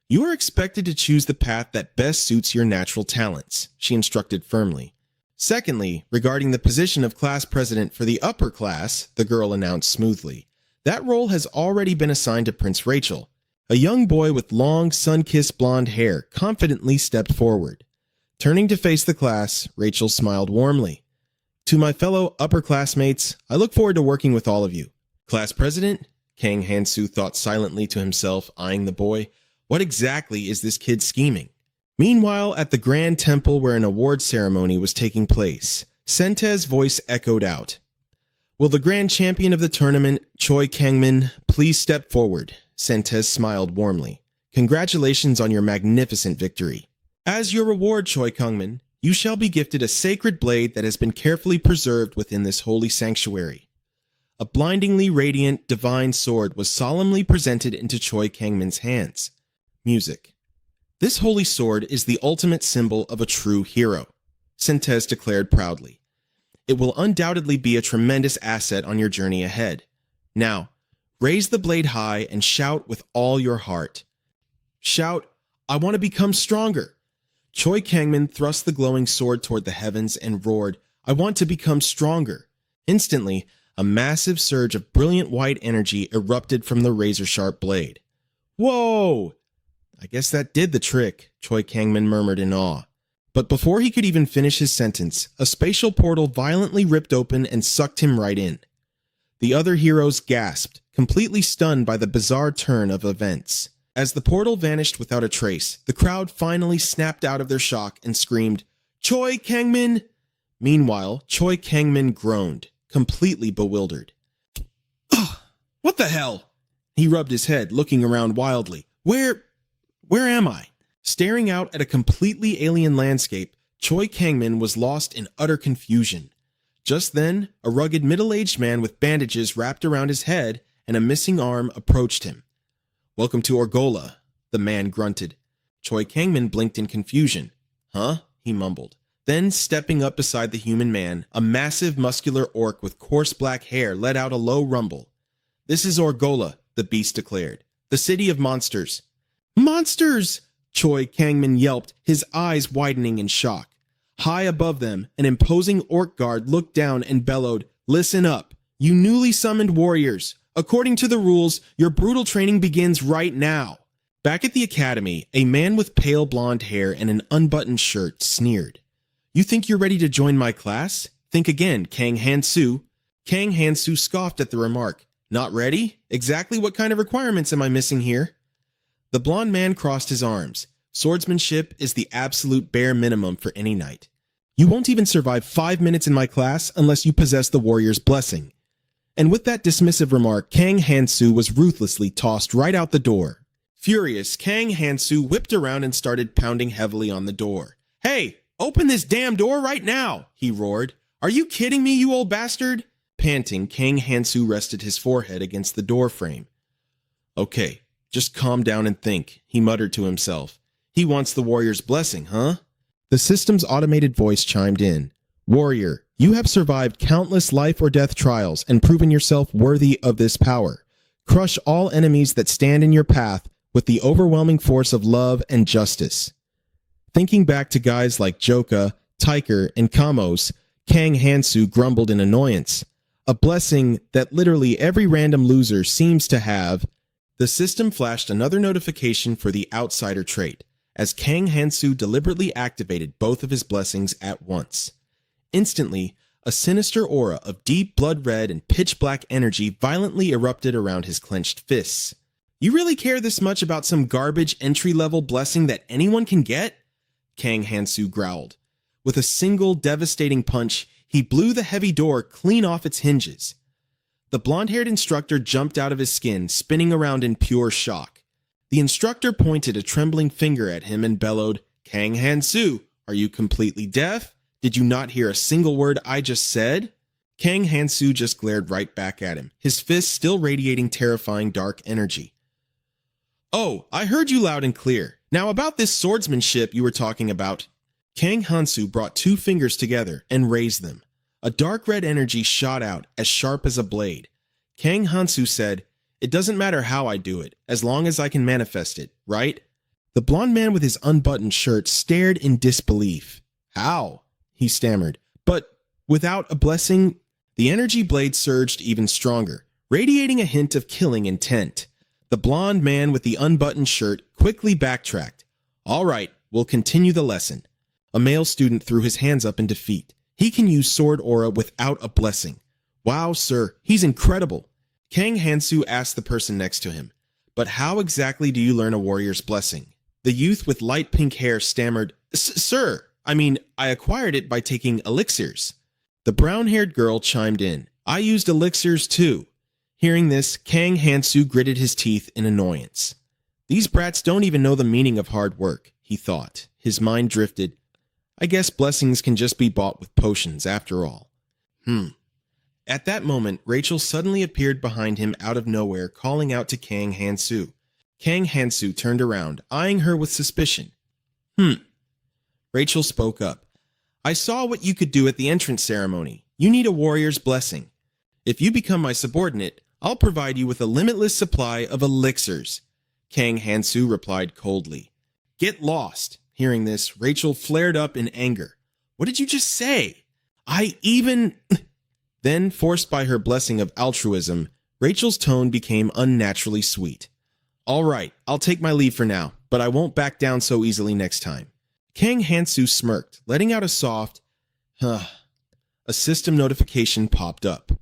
You are expected to choose the path that best suits your natural talents, she instructed firmly. Secondly, regarding the position of class president for the upper class, the girl announced smoothly, that role has already been assigned to Prince Rachel. A young boy with long, sun-kissed blonde hair confidently stepped forward. Turning to face the class, Rachel smiled warmly. To my fellow upper classmates, I look forward to working with all of you. Class president? Kang Hansu thought silently to himself, eyeing the boy. What exactly is this kid scheming? Meanwhile, at the grand temple where an award ceremony was taking place, Sentez's voice echoed out. Will the grand champion of the tournament, Choi Kangmin, please step forward? Sentez smiled warmly. Congratulations on your magnificent victory. As your reward, Choi Kangmin, you shall be gifted a sacred blade that has been carefully preserved within this holy sanctuary. A blindingly radiant, divine sword was solemnly presented into Choi Kangmin's hands. Music. This holy sword is the ultimate symbol of a true hero, Sentez declared proudly. It will undoubtedly be a tremendous asset on your journey ahead. Now, raise the blade high and shout with all your heart. Shout, I want to become stronger. Choi Kangmin thrust the glowing sword toward the heavens and roared, I want to become stronger. Instantly, a massive surge of brilliant white energy erupted from the razor-sharp blade. Whoa! I guess that did the trick, Choi Kangmin murmured in awe. But before he could even finish his sentence, a spatial portal violently ripped open and sucked him right in. The other heroes gasped, completely stunned by the bizarre turn of events. As the portal vanished without a trace, the crowd finally snapped out of their shock and screamed, Choi Kangmin! Meanwhile, Choi Kangmin groaned, completely bewildered. Ugh, what the hell? He rubbed his head, looking around wildly. Where am I? Staring out at a completely alien landscape, Choi Kangmin was lost in utter confusion. Just then, a rugged middle-aged man with bandages wrapped around his head and a missing arm approached him. Welcome to Orgola, the man grunted. Choi Kangmin blinked in confusion. Huh? He mumbled. Then, stepping up beside the human man, a massive muscular orc with coarse black hair let out a low rumble. This is Orgola, the beast declared. The city of monsters. Monsters! Choi Kangmin yelped, his eyes widening in shock. High above them, an imposing orc guard looked down and bellowed, Listen up, you newly summoned warriors. According to the rules, your brutal training begins right now. Back at the academy, a man with pale blonde hair and an unbuttoned shirt sneered. You think you're ready to join my class? Think again, Kang Hansu. Kang Hansu scoffed at the remark. Not ready? Exactly what kind of requirements am I missing here? The blonde man crossed his arms. Swordsmanship is the absolute bare minimum for any knight. You won't even survive 5 minutes in my class unless you possess the warrior's blessing. And with that dismissive remark, Kang Hansu was ruthlessly tossed right out the door. Furious, Kang Hansu whipped around and started pounding heavily on the door. Hey, open this damn door right now, he roared. Are you kidding me, you old bastard? Panting, Kang Hansu rested his forehead against the door frame. Okay, just calm down and think, he muttered to himself. He wants the warrior's blessing, huh? The system's automated voice chimed in. Warrior, you have survived countless life or death trials and proven yourself worthy of this power. Crush all enemies that stand in your path with the overwhelming force of love and justice. Thinking back to guys like Joka, Tiger, and Kamos, Kang Hansu grumbled in annoyance. A blessing that literally every random loser seems to have. The system flashed another notification for the outsider trait, as Kang Hansu deliberately activated both of his blessings at once. Instantly, a sinister aura of deep blood red and pitch black energy violently erupted around his clenched fists. You really care this much about some garbage entry-level blessing that anyone can get? Kang Hansu growled. With a single devastating punch, he blew the heavy door clean off its hinges. The blonde-haired instructor jumped out of his skin, spinning around in pure shock. The instructor pointed a trembling finger at him and bellowed, Kang Hansu, are you completely deaf? Did you not hear a single word I just said? Kang Hansu just glared right back at him, his fists still radiating terrifying dark energy. Oh, I heard you loud and clear. Now about this swordsmanship you were talking about. Kang Hansu brought two fingers together and raised them. A dark red energy shot out, as sharp as a blade. Kang Hansu said, "It doesn't matter how I do it, as long as I can manifest it, right?" The blond man with his unbuttoned shirt stared in disbelief. "How?" he stammered. "But without a blessing?" The energy blade surged even stronger, radiating a hint of killing intent. The blond man with the unbuttoned shirt quickly backtracked. "All right, we'll continue the lesson." A male student threw his hands up in defeat. "He can use sword aura without a blessing." "Wow, sir, he's incredible." Kang Hansu asked the person next to him, "But how exactly do you learn a warrior's blessing?" The youth with light pink hair stammered, "Sir, I acquired it by taking elixirs." The brown-haired girl chimed in, "I used elixirs too." Hearing this, Kang Hansu gritted his teeth in annoyance. "These brats don't even know the meaning of hard work," he thought. His mind drifted. "I guess blessings can just be bought with potions after all." At that moment, Rachel suddenly appeared behind him out of nowhere, calling out to Kang Hansu. Kang Hansu turned around, eyeing her with suspicion. Rachel spoke up. "I saw what you could do at the entrance ceremony. You need a warrior's blessing. If you become my subordinate, I'll provide you with a limitless supply of elixirs." Kang Hansu replied coldly. "Get lost." Hearing this, Rachel flared up in anger. "What did you just say? Then, forced by her blessing of altruism, Rachel's tone became unnaturally sweet. "All right, I'll take my leave for now, but I won't back down so easily next time." Kang Hansu smirked, letting out a soft, "huh." A system notification popped up.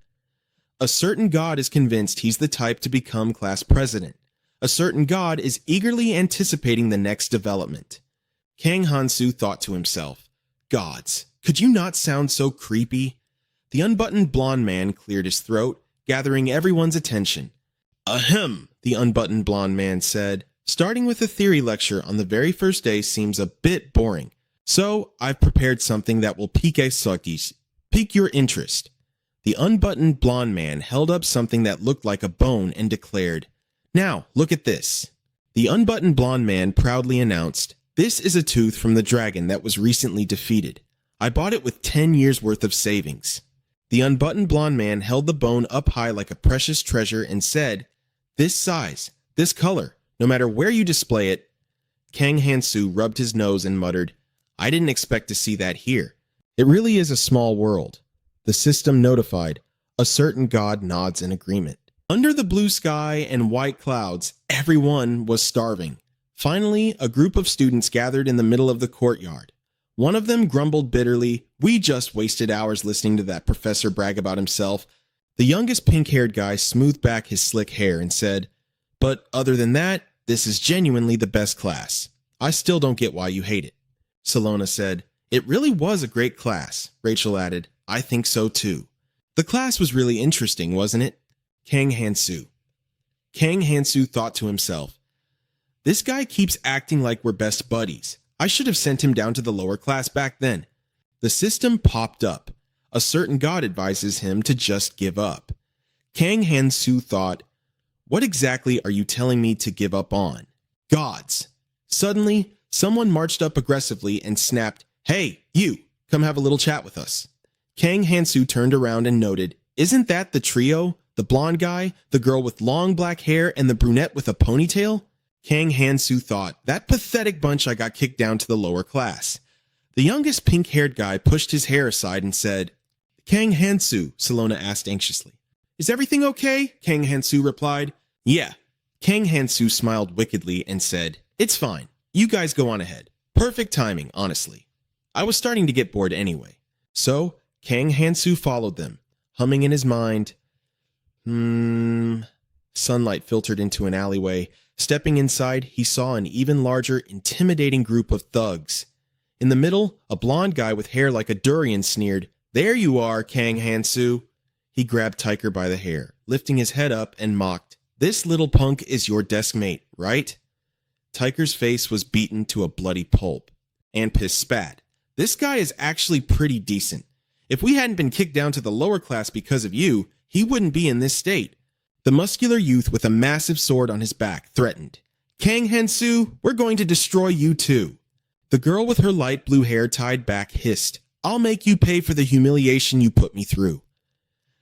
A certain god is convinced he's the type to become class president. A certain god is eagerly anticipating the next development. Kang Hansu thought to himself, "Gods, could you not sound so creepy?" The unbuttoned blonde man cleared his throat, gathering everyone's attention. "Ahem," the unbuttoned blonde man said. "Starting with a theory lecture on the very first day seems a bit boring. So, I've prepared something that will pique your interest." The unbuttoned blonde man held up something that looked like a bone and declared, "Now, look at this." The unbuttoned blonde man proudly announced, "This is a tooth from the dragon that was recently defeated. I bought it with 10 years' worth of savings." The unbuttoned blonde man held the bone up high like a precious treasure and said, "This size, this color, no matter where you display it." Kang Hansu rubbed his nose and muttered, "I didn't expect to see that here. It really is a small world." The system notified. A certain god nods in agreement. Under the blue sky and white clouds, everyone was starving. Finally, a group of students gathered in the middle of the courtyard. One of them grumbled bitterly, "We just wasted hours listening to that professor brag about himself." The youngest pink-haired guy smoothed back his slick hair and said, "But other than that, this is genuinely the best class. I still don't get why you hate it." Salona said, "It really was a great class." Rachel added, "I think so too." "The class was really interesting, wasn't it?" Kang Hansu thought to himself, "This guy keeps acting like we're best buddies. I should have sent him down to the lower class back then." The system popped up. A certain god advises him to just give up. Kang Hansu thought, "What exactly are you telling me to give up on?" Gods. Suddenly, someone marched up aggressively and snapped, "Hey, you, come have a little chat with us." Kang Hansu turned around and noted, "Isn't that the trio? The blonde guy, the girl with long black hair, and the brunette with a ponytail?" Kang Hansu thought, "That pathetic bunch I got kicked down to the lower class." The youngest pink-haired guy pushed his hair aside and said, "Kang Hansu," Salona asked anxiously. "Is everything okay?" Kang Hansu replied, "Yeah." Kang Hansu smiled wickedly and said, "It's fine. You guys go on ahead. Perfect timing, honestly. I was starting to get bored anyway." So, Kang Hansu followed them, humming in his mind, Sunlight filtered into an alleyway. Stepping inside, he saw an even larger, intimidating group of thugs. In the middle, a blonde guy with hair like a durian sneered, "There you are, Kang Hansu." He grabbed Tiger by the hair, lifting his head up and mocked, "This little punk is your desk mate, right?" Tiger's face was beaten to a bloody pulp. Anpis spat, "This guy is actually pretty decent. If we hadn't been kicked down to the lower class because of you, he wouldn't be in this state." The muscular youth with a massive sword on his back threatened. Kang Hansu, we're going to destroy you too. The girl with her light blue hair tied back hissed, I'll make you pay for the humiliation you put me through.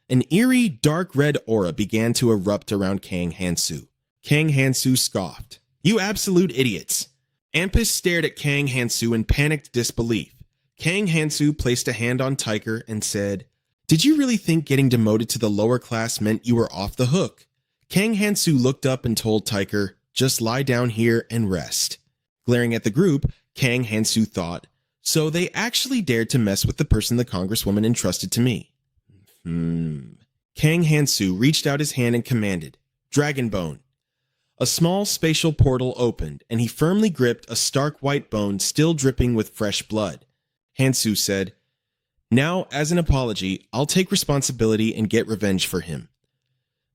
An eerie, dark red aura began to erupt around Kang Hansu. Kang Hansu scoffed, You absolute idiots. Ampis stared at Kang Hansu in panicked disbelief. Kang Hansu placed a hand on Tiger and said, Did you really think getting demoted to the lower class meant you were off the hook? Kang Hansu looked up and told Tiger, Just lie down here and rest. Glaring at the group, Kang Hansu thought, So they actually dared to mess with the person the congresswoman entrusted to me. Kang Hansu reached out his hand and commanded, Dragon Bone. A small spatial portal opened, and he firmly gripped a stark white bone still dripping with fresh blood. Hansu said, Now, as an apology, I'll take responsibility and get revenge for him.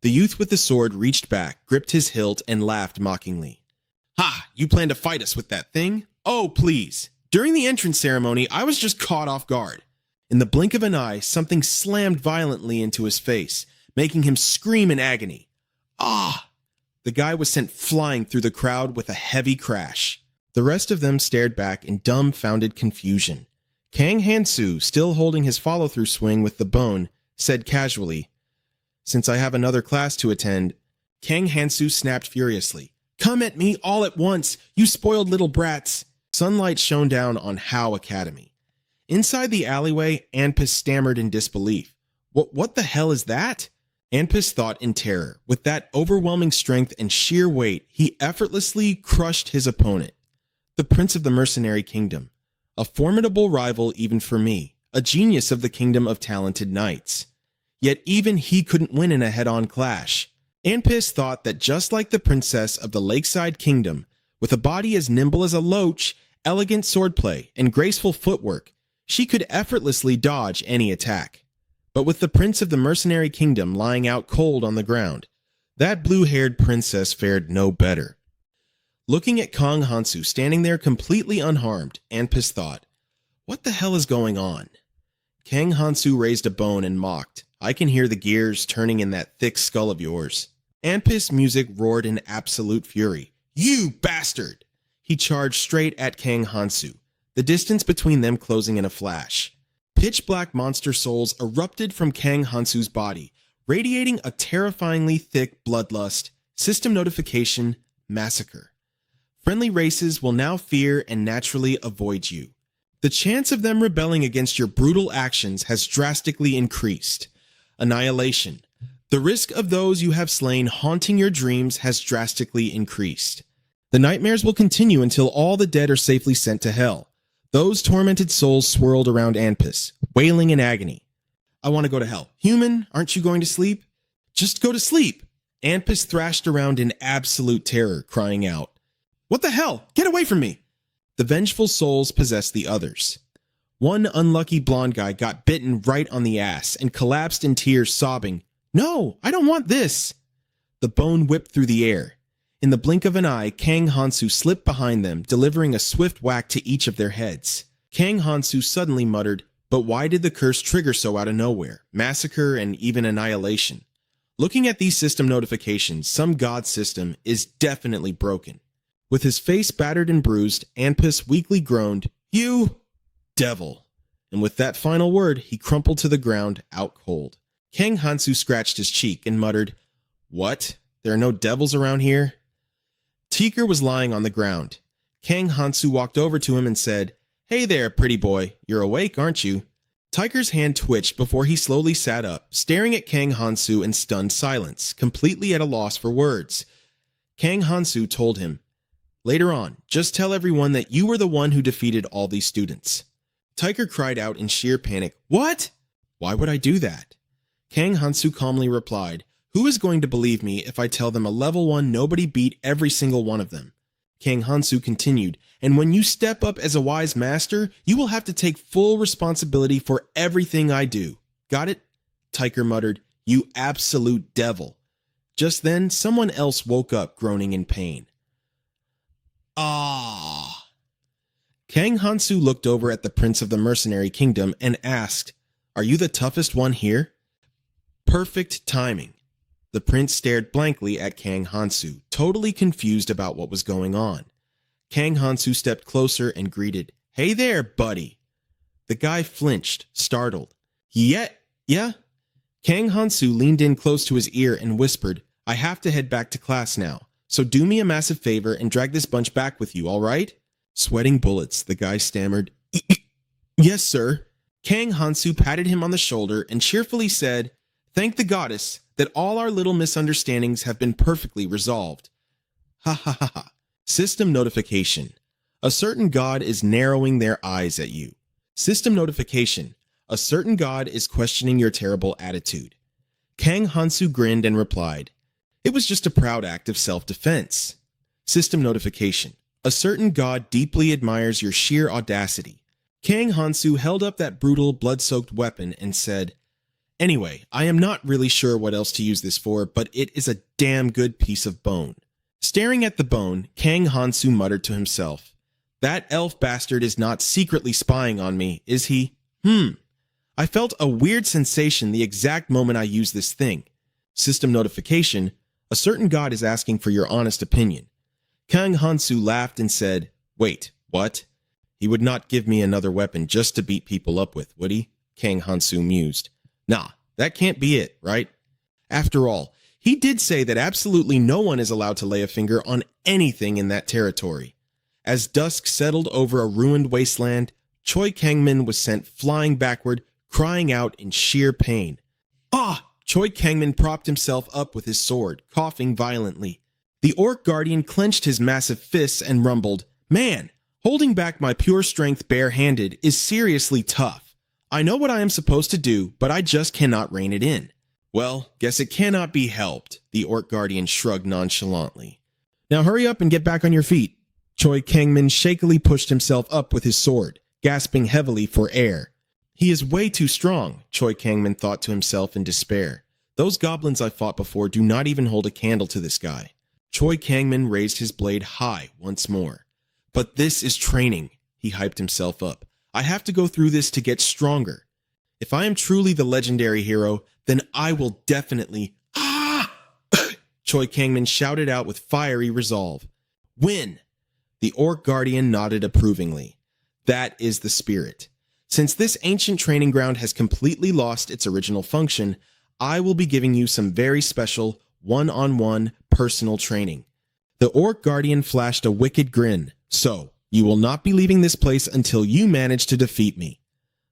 The youth with the sword reached back, gripped his hilt, and laughed mockingly. Ha! You plan to fight us with that thing? Oh, please. During the entrance ceremony, I was just caught off guard. In the blink of an eye, something slammed violently into his face, making him scream in agony. Ah! The guy was sent flying through the crowd with a heavy crash. The rest of them stared back in dumbfounded confusion. Kang Hansu, still holding his follow-through swing with the bone, said casually, Since I have another class to attend, Kang Hansu snapped furiously. Come at me all at once, you spoiled little brats. Sunlight shone down on How Academy. Inside the alleyway, Anpis stammered in disbelief. What the hell is that? Anpis thought in terror. With that overwhelming strength and sheer weight, he effortlessly crushed his opponent. The Prince of the Mercenary Kingdom. A formidable rival even for me. A genius of the Kingdom of Talented Knights. Yet even he couldn't win in a head-on clash. Anpis thought that just like the princess of the Lakeside Kingdom, with a body as nimble as a loach, elegant swordplay, and graceful footwork, she could effortlessly dodge any attack. But with the Prince of the Mercenary Kingdom lying out cold on the ground, that blue-haired princess fared no better. Looking at Kang Hansu standing there completely unharmed, Anpis thought, What the hell is going on? Kang Hansu raised a bone and mocked, I can hear the gears turning in that thick skull of yours. Anpis' music roared in absolute fury. You bastard! He charged straight at Kang Hansu, the distance between them closing in a flash. Pitch-black monster souls erupted from Kang Hansu's body, radiating a terrifyingly thick bloodlust, system notification, massacre. Friendly races will now fear and naturally avoid you. The chance of them rebelling against your brutal actions has drastically increased. Annihilation. The risk of those you have slain haunting your dreams has drastically increased. The nightmares will continue until all the dead are safely sent to hell. Those tormented souls swirled around Anpis, wailing in agony. I want to go to hell. Human, aren't you going to sleep? Just go to sleep. Anpis thrashed around in absolute terror, crying out, What the hell? Get away from me! The vengeful souls possessed the others. One unlucky blonde guy got bitten right on the ass and collapsed in tears, sobbing, No, I don't want this! The bone whipped through the air. In the blink of an eye, Kang Hansu slipped behind them, delivering a swift whack to each of their heads. Kang Hansu suddenly muttered, But why did the curse trigger so out of nowhere? Massacre and even annihilation. Looking at these system notifications, some god system is definitely broken. With his face battered and bruised, Anpis weakly groaned, You devil. And with that final word, he crumpled to the ground, out cold. Kang Hansu scratched his cheek and muttered, What? There are no devils around here? Tiger was lying on the ground. Kang Hansu walked over to him and said, Hey there, pretty boy. You're awake, aren't you? Tiger's hand twitched before he slowly sat up, staring at Kang Hansu in stunned silence, completely at a loss for words. Kang Hansu told him, Later on, just tell everyone that you were the one who defeated all these students. Tiger cried out in sheer panic, What? Why would I do that? Kang Hansu calmly replied, Who is going to believe me if I tell them a level 1 nobody beat every single one of them? Kang Hansu continued, And when you step up as a wise master, you will have to take full responsibility for everything I do. Got it? Tiger muttered, You absolute devil. Just then, someone else woke up groaning in pain. Ah! Kang Hansu looked over at the Prince of the Mercenary Kingdom and asked, Are you the toughest one here? Perfect timing. The prince stared blankly at Kang Hansu, totally confused about what was going on. Kang Hansu stepped closer and greeted, "Hey there, buddy." The guy flinched, startled. Yeah? Kang Hansu leaned in close to his ear and whispered, "I have to head back to class now, so do me a massive favor and drag this bunch back with you, all right?" Sweating bullets, the guy stammered, "Yes, sir." Kang Hansu patted him on the shoulder and cheerfully said, "Thank the goddess that all our little misunderstandings have been perfectly resolved." Ha ha ha ha. System notification. A certain god is narrowing their eyes at you. System notification. A certain god is questioning your terrible attitude. Kang Hansu grinned and replied, "It was just a proud act of self-defense." System notification. A certain god deeply admires your sheer audacity. Kang Hansu held up that brutal, blood-soaked weapon and said, "Anyway, I am not really sure what else to use this for, but it is a damn good piece of bone." Staring at the bone, Kang Hansu muttered to himself, "That elf bastard is not secretly spying on me, is he? I felt a weird sensation the exact moment I used this thing. System notification. A certain god is asking for your honest opinion." Kang Hansu laughed and said, "Wait, what? He would not give me another weapon just to beat people up with, would he?" Kang Hansu mused. "Nah, that can't be it, right? After all, he did say that absolutely no one is allowed to lay a finger on anything in that territory." As dusk settled over a ruined wasteland, Choi Kangmin was sent flying backward, crying out in sheer pain. "Ah!" Choi Kangmin propped himself up with his sword, coughing violently. The Orc Guardian clenched his massive fists and rumbled, "Man, holding back my pure strength bare-handed is seriously tough. I know what I am supposed to do, but I just cannot rein it in." "Well, guess it cannot be helped," the Orc Guardian shrugged nonchalantly. "Now hurry up and get back on your feet." Choi Kangmin shakily pushed himself up with his sword, gasping heavily for air. He is way too strong, Choi Kangmin thought to himself in despair. Those goblins I fought before do not even hold a candle to this guy. Choi Kangmin raised his blade high once more. "But this is training," he hyped himself up. "I have to go through this to get stronger. If I am truly the legendary hero, then I will definitely— Ah! Choi Kangmin shouted out with fiery resolve. "Win!" The Orc Guardian nodded approvingly. "That is the spirit. Since this ancient training ground has completely lost its original function, I will be giving you some very special, one-on-one personal training." The Orc Guardian flashed a wicked grin. "So, you will not be leaving this place until you manage to defeat me."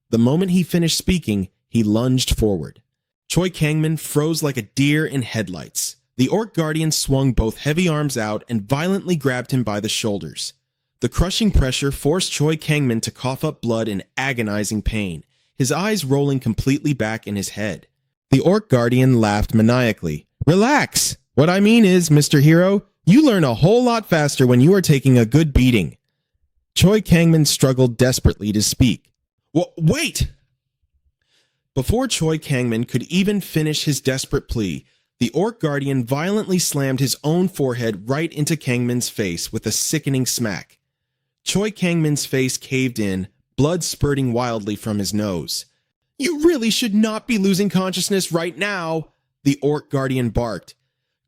The moment he finished speaking, he lunged forward. Choi Kangmin froze like a deer in headlights. The Orc Guardian swung both heavy arms out and violently grabbed him by the shoulders. The crushing pressure forced Choi Kangmin to cough up blood in agonizing pain, his eyes rolling completely back in his head. The Orc Guardian laughed maniacally. "Relax! What I mean is, Mr. Hero, you learn a whole lot faster when you are taking a good beating." Choi Kangmin struggled desperately to speak. Wait! Before Choi Kangmin could even finish his desperate plea, the Orc Guardian violently slammed his own forehead right into Kangmin's face with a sickening smack. Choi Kangmin's face caved in, blood spurting wildly from his nose. "You really should not be losing consciousness right now," the Orc Guardian barked.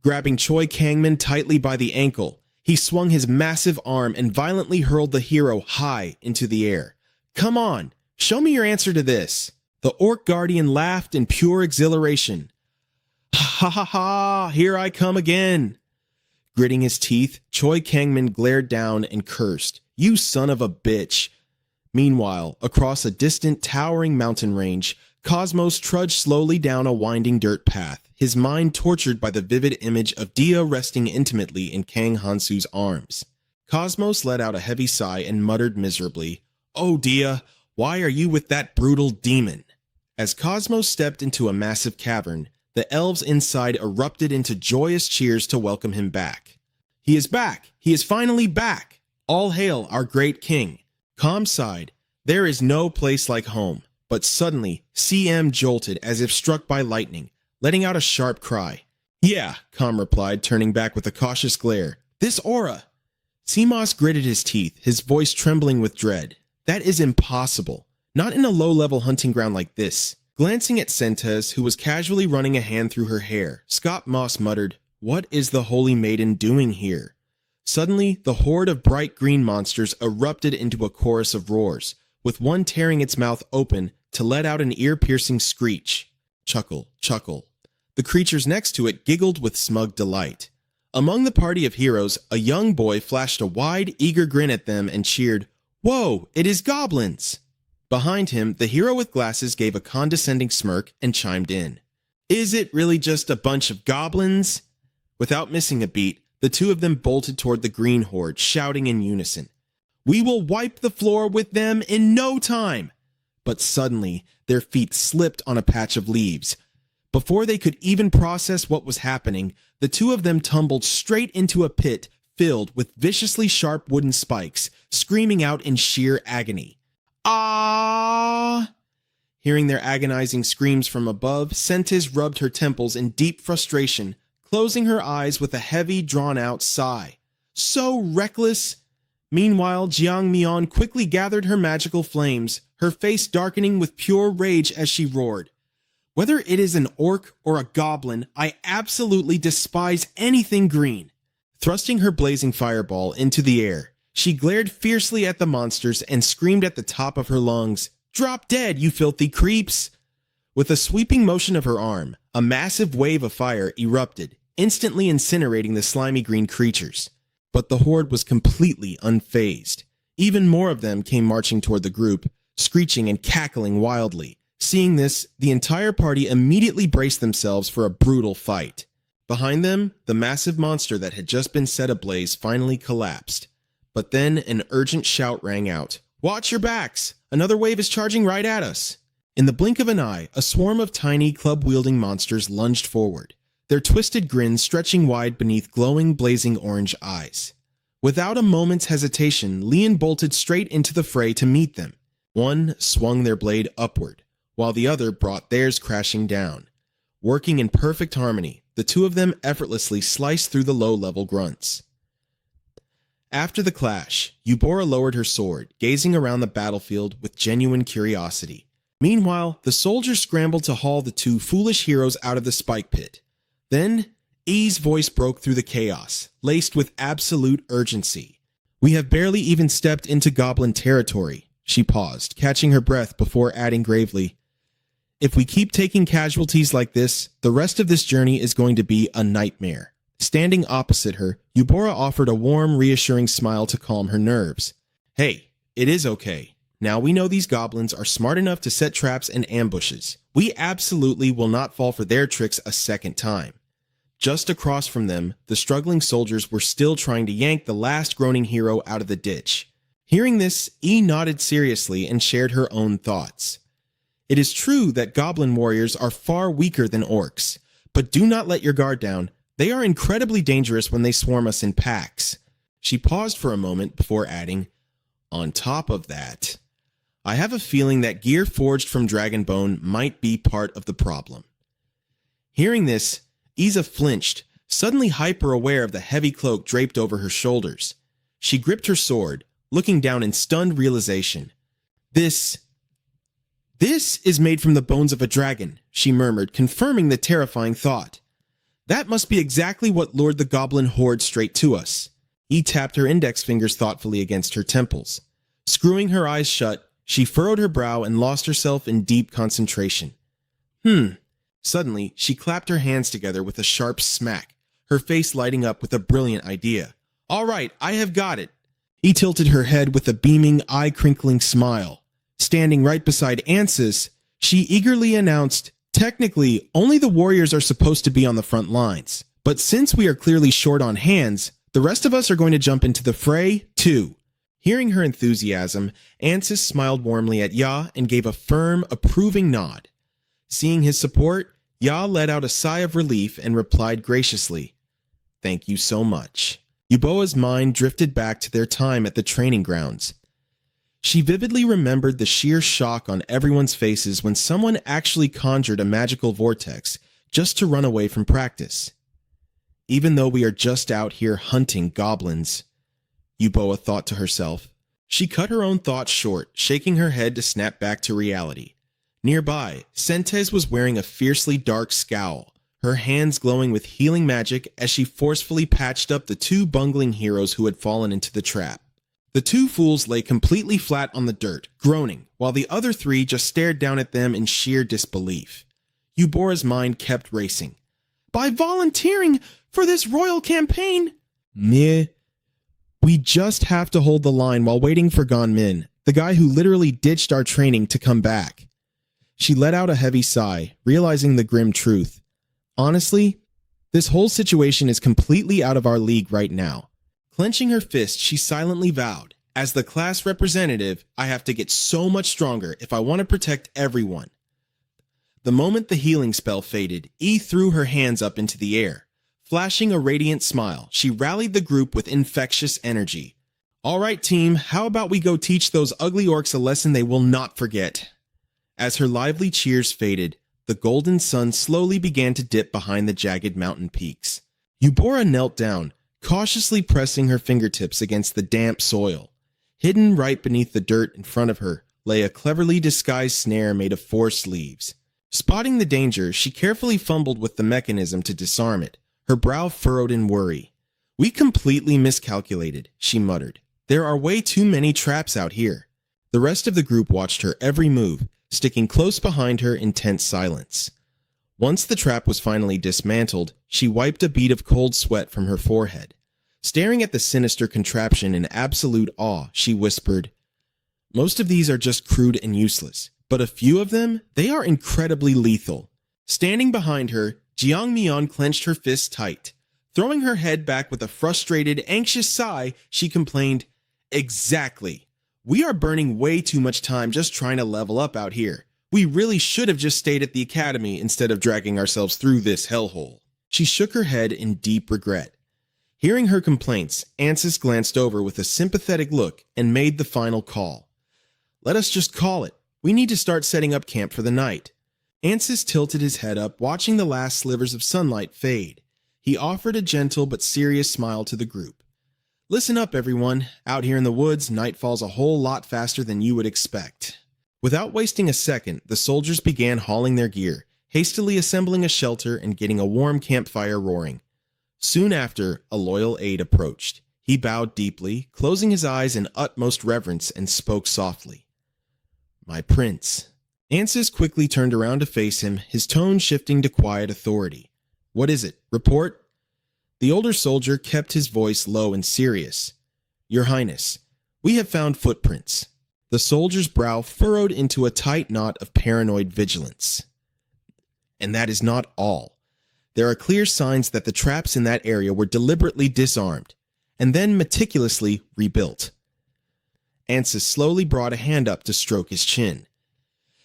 Grabbing Choi Kangmin tightly by the ankle, he swung his massive arm and violently hurled the hero high into the air. "Come on, show me your answer to this." The Orc Guardian laughed in pure exhilaration. "Ha ha ha, here I come again." Gritting his teeth, Choi Kangmin glared down and cursed, "You son of a bitch." Meanwhile, across a distant, towering mountain range, Cosmos trudged slowly down a winding dirt path, his mind tortured by the vivid image of Dia resting intimately in Kang Hansu's arms. Cosmos let out a heavy sigh and muttered miserably, "Oh Dia, why are you with that brutal demon?" As Cosmos stepped into a massive cavern, the elves inside erupted into joyous cheers to welcome him back. "He is back! He is finally back! All hail our great king!" Calm sighed. There is no place like home. But suddenly, CM jolted as if struck by lightning, letting out a sharp cry. "Yeah," Calm replied, turning back with a cautious glare. "This aura!" CMOS gritted his teeth, his voice trembling with dread. "That is impossible. Not in a low-level hunting ground like this. Glancing at Sentes, who was casually running a hand through her hair, Scott Moss muttered, "What is the Holy Maiden doing here?" Suddenly, the horde of bright green monsters erupted into a chorus of roars, with one tearing its mouth open to let out an ear-piercing screech. Chuckle, chuckle. The creatures next to it giggled with smug delight. Among the party of heroes, a young boy flashed a wide, eager grin at them and cheered, "Whoa, it is goblins!" Behind him, the hero with glasses gave a condescending smirk and chimed in. "Is it really just a bunch of goblins?" Without missing a beat, the two of them bolted toward the green horde, shouting in unison, "We will wipe the floor with them in no time!" But suddenly, their feet slipped on a patch of leaves. Before they could even process what was happening, the two of them tumbled straight into a pit filled with viciously sharp wooden spikes, screaming out in sheer agony. "Ah!" Hearing their agonizing screams from above, Sentes rubbed her temples in deep frustration, closing her eyes with a heavy, drawn-out sigh. So reckless! Meanwhile, Jiang Mian quickly gathered her magical flames, her face darkening with pure rage as she roared. "Whether it is an orc or a goblin, I absolutely despise anything green." Thrusting her blazing fireball into the air, she glared fiercely at the monsters and screamed at the top of her lungs, "Drop dead, you filthy creeps!" With a sweeping motion of her arm, a massive wave of fire erupted, instantly incinerating the slimy green creatures. But the horde was completely unfazed. Even more of them came marching toward the group, screeching and cackling wildly. Seeing this, the entire party immediately braced themselves for a brutal fight. Behind them, the massive monster that had just been set ablaze finally collapsed. But then an urgent shout rang out, "Watch your backs! Another wave is charging right at us!" In the blink of an eye, a swarm of tiny, club-wielding monsters lunged forward, their twisted grins stretching wide beneath glowing, blazing orange eyes. Without a moment's hesitation, Leon bolted straight into the fray to meet them. One swung their blade upward, while the other brought theirs crashing down. Working in perfect harmony, the two of them effortlessly sliced through the low-level grunts. After the clash, Eubora lowered her sword, gazing around the battlefield with genuine curiosity. Meanwhile, the soldiers scrambled to haul the two foolish heroes out of the spike pit. Then, E's voice broke through the chaos, laced with absolute urgency. "We have barely even stepped into goblin territory." She paused, catching her breath before adding gravely, "If we keep taking casualties like this, the rest of this journey is going to be a nightmare." Standing opposite her, Eubora offered a warm, reassuring smile to calm her nerves. "Hey, it is okay. Now we know these goblins are smart enough to set traps and ambushes. We absolutely will not fall for their tricks a second time." Just across from them, the struggling soldiers were still trying to yank the last groaning hero out of the ditch. Hearing this, E nodded seriously and shared her own thoughts. "It is true that goblin warriors are far weaker than orcs, but do not let your guard down. They are incredibly dangerous when they swarm us in packs." She paused for a moment before adding, "On top of that, I have a feeling that gear forged from Dragonbone might be part of the problem." Hearing this, Iza flinched, suddenly hyper-aware of the heavy cloak draped over her shoulders. She gripped her sword, looking down in stunned realization. This is made from the bones of a dragon," she murmured, confirming the terrifying thought. "That must be exactly what lured the goblin horde straight to us." E tapped her index fingers thoughtfully against her temples. Screwing her eyes shut, she furrowed her brow and lost herself in deep concentration. Suddenly, she clapped her hands together with a sharp smack, her face lighting up with a brilliant idea. "All right, I have got it." E tilted her head with a beaming, eye-crinkling smile. Standing right beside Ansys, she eagerly announced, "Technically, only the warriors are supposed to be on the front lines. But since we are clearly short on hands, the rest of us are going to jump into the fray, too." Hearing her enthusiasm, Ansys smiled warmly at Ya and gave a firm, approving nod. Seeing his support, Ya let out a sigh of relief and replied graciously, "Thank you so much." Euboa's mind drifted back to their time at the training grounds. She vividly remembered the sheer shock on everyone's faces when someone actually conjured a magical vortex just to run away from practice. Even though we are just out here hunting goblins, Euboa thought to herself. She cut her own thoughts short, shaking her head to snap back to reality. Nearby, Sentes was wearing a fiercely dark scowl, her hands glowing with healing magic as she forcefully patched up the two bungling heroes who had fallen into the trap. The two fools lay completely flat on the dirt, groaning, while the other three just stared down at them in sheer disbelief. Eubora's mind kept racing. By volunteering for this royal campaign? Meh. We just have to hold the line while waiting for Gonmin, the guy who literally ditched our training, to come back. She let out a heavy sigh, realizing the grim truth. Honestly, this whole situation is completely out of our league right now. Clenching her fist, she silently vowed, as the class representative, I have to get so much stronger if I want to protect everyone. The moment the healing spell faded, threw her hands up into the air. Flashing a radiant smile, she rallied the group with infectious energy. All right, team, how about we go teach those ugly orcs a lesson they will not forget? As her lively cheers faded, the golden sun slowly began to dip behind the jagged mountain peaks. Eubora knelt down, cautiously pressing her fingertips against the damp soil. Hidden right beneath the dirt in front of her lay a cleverly disguised snare made of forest leaves. Spotting the danger, she carefully fumbled with the mechanism to disarm it, her brow furrowed in worry. We completely miscalculated, she muttered. There are way too many traps out here. The rest of the group watched her every move, sticking close behind her in tense silence. Once the trap was finally dismantled, she wiped a bead of cold sweat from her forehead. Staring at the sinister contraption in absolute awe, she whispered, Most of these are just crude and useless, but a few of them, they are incredibly lethal. Standing behind her, Jiang Mian clenched her fists tight. Throwing her head back with a frustrated, anxious sigh, she complained, Exactly. We are burning way too much time just trying to level up out here. We really should have just stayed at the academy instead of dragging ourselves through this hellhole. She shook her head in deep regret. Hearing her complaints, Ansys glanced over with a sympathetic look and made the final call. Let us just call it. We need to start setting up camp for the night. Ansys tilted his head up, watching the last slivers of sunlight fade. He offered a gentle but serious smile to the group. Listen up, everyone. Out here in the woods, night falls a whole lot faster than you would expect. Without wasting a second, the soldiers began hauling their gear, hastily assembling a shelter and getting a warm campfire roaring. Soon after, a loyal aide approached. He bowed deeply, closing his eyes in utmost reverence, and spoke softly. My prince. Ansys quickly turned around to face him, his tone shifting to quiet authority. What is it? Report? The older soldier kept his voice low and serious. Your Highness, we have found footprints. The soldier's brow furrowed into a tight knot of paranoid vigilance. And that is not all. There are clear signs that the traps in that area were deliberately disarmed, and then meticulously rebuilt. Ansys slowly brought a hand up to stroke his chin.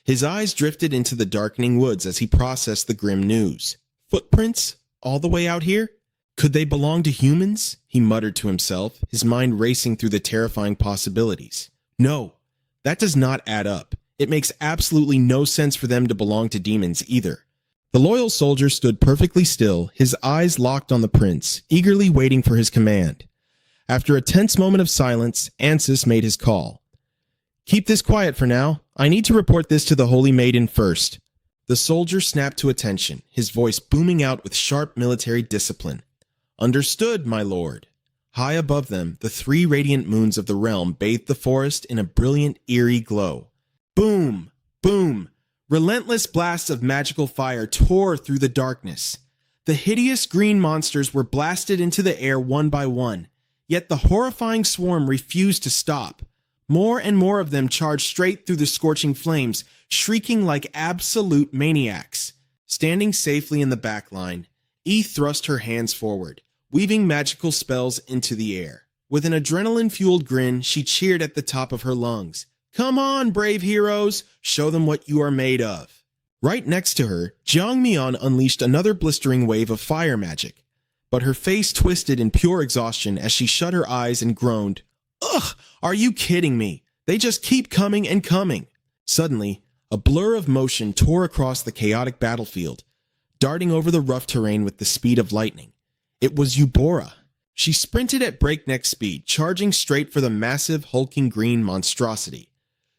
His eyes drifted into the darkening woods as he processed the grim news. Footprints? All the way out here? Could they belong to humans? He muttered to himself, his mind racing through the terrifying possibilities. No, that does not add up. It makes absolutely no sense for them to belong to demons either. The loyal soldier stood perfectly still, his eyes locked on the prince, eagerly waiting for his command. After a tense moment of silence, Ansys made his call. Keep this quiet for now. I need to report this to the Holy Maiden first. The soldier snapped to attention, his voice booming out with sharp military discipline. Understood, my lord. High above them, the three radiant moons of the realm bathed the forest in a brilliant, eerie glow. Boom! Boom! Relentless blasts of magical fire tore through the darkness. The hideous green monsters were blasted into the air one by one, yet the horrifying swarm refused to stop. More and more of them charged straight through the scorching flames, shrieking like absolute maniacs. Standing safely in the back line, thrust her hands forward, weaving magical spells into the air. With an adrenaline-fueled grin, she cheered at the top of her lungs. Come on, brave heroes! Show them what you are made of. Right next to her, Jiang Mian unleashed another blistering wave of fire magic. But her face twisted in pure exhaustion as she shut her eyes and groaned. Ugh! Are you kidding me? They just keep coming and coming. Suddenly, a blur of motion tore across the chaotic battlefield, darting over the rough terrain with the speed of lightning. It was Eubora. She sprinted at breakneck speed, charging straight for the massive, hulking green monstrosity.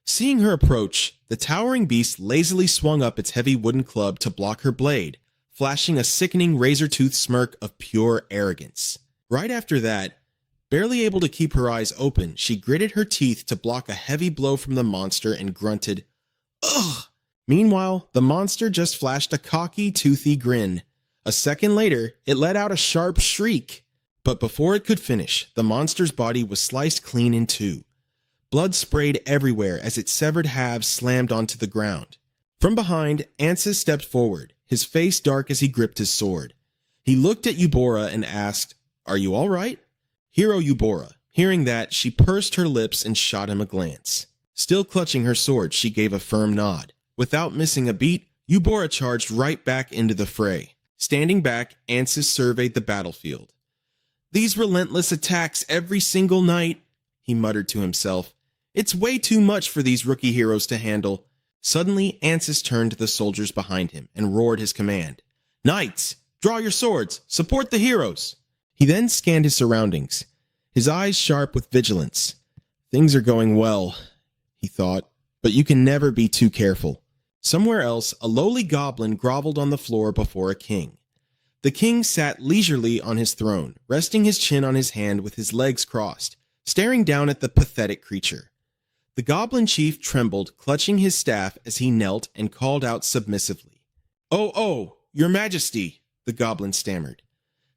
Seeing her approach, the towering beast lazily swung up its heavy wooden club to block her blade, flashing a sickening razor-toothed smirk of pure arrogance. Right after that, barely able to keep her eyes open, she gritted her teeth to block a heavy blow from the monster and grunted, "Ugh!" Meanwhile, the monster just flashed a cocky, toothy grin. A second later, it let out a sharp shriek. But before it could finish, the monster's body was sliced clean in two. Blood sprayed everywhere as its severed halves slammed onto the ground. From behind, Ansys stepped forward, his face dark as he gripped his sword. He looked at Eubora and asked, "Are you all right?" Hero Eubora. Hearing that, she pursed her lips and shot him a glance. Still clutching her sword, she gave a firm nod. Without missing a beat, Eubora charged right back into the fray. Standing back, Ansys surveyed the battlefield. "These relentless attacks every single night," he muttered to himself. "It's way too much for these rookie heroes to handle." Suddenly, Ansys turned to the soldiers behind him and roared his command. "Knights, draw your swords! Support the heroes!" He then scanned his surroundings, his eyes sharp with vigilance. "Things are going well," he thought, "but you can never be too careful." Somewhere else, a lowly goblin groveled on the floor before a king. The king sat leisurely on his throne, resting his chin on his hand with his legs crossed, staring down at the pathetic creature. The goblin chief trembled, clutching his staff as he knelt and called out submissively. Oh, your majesty," the goblin stammered.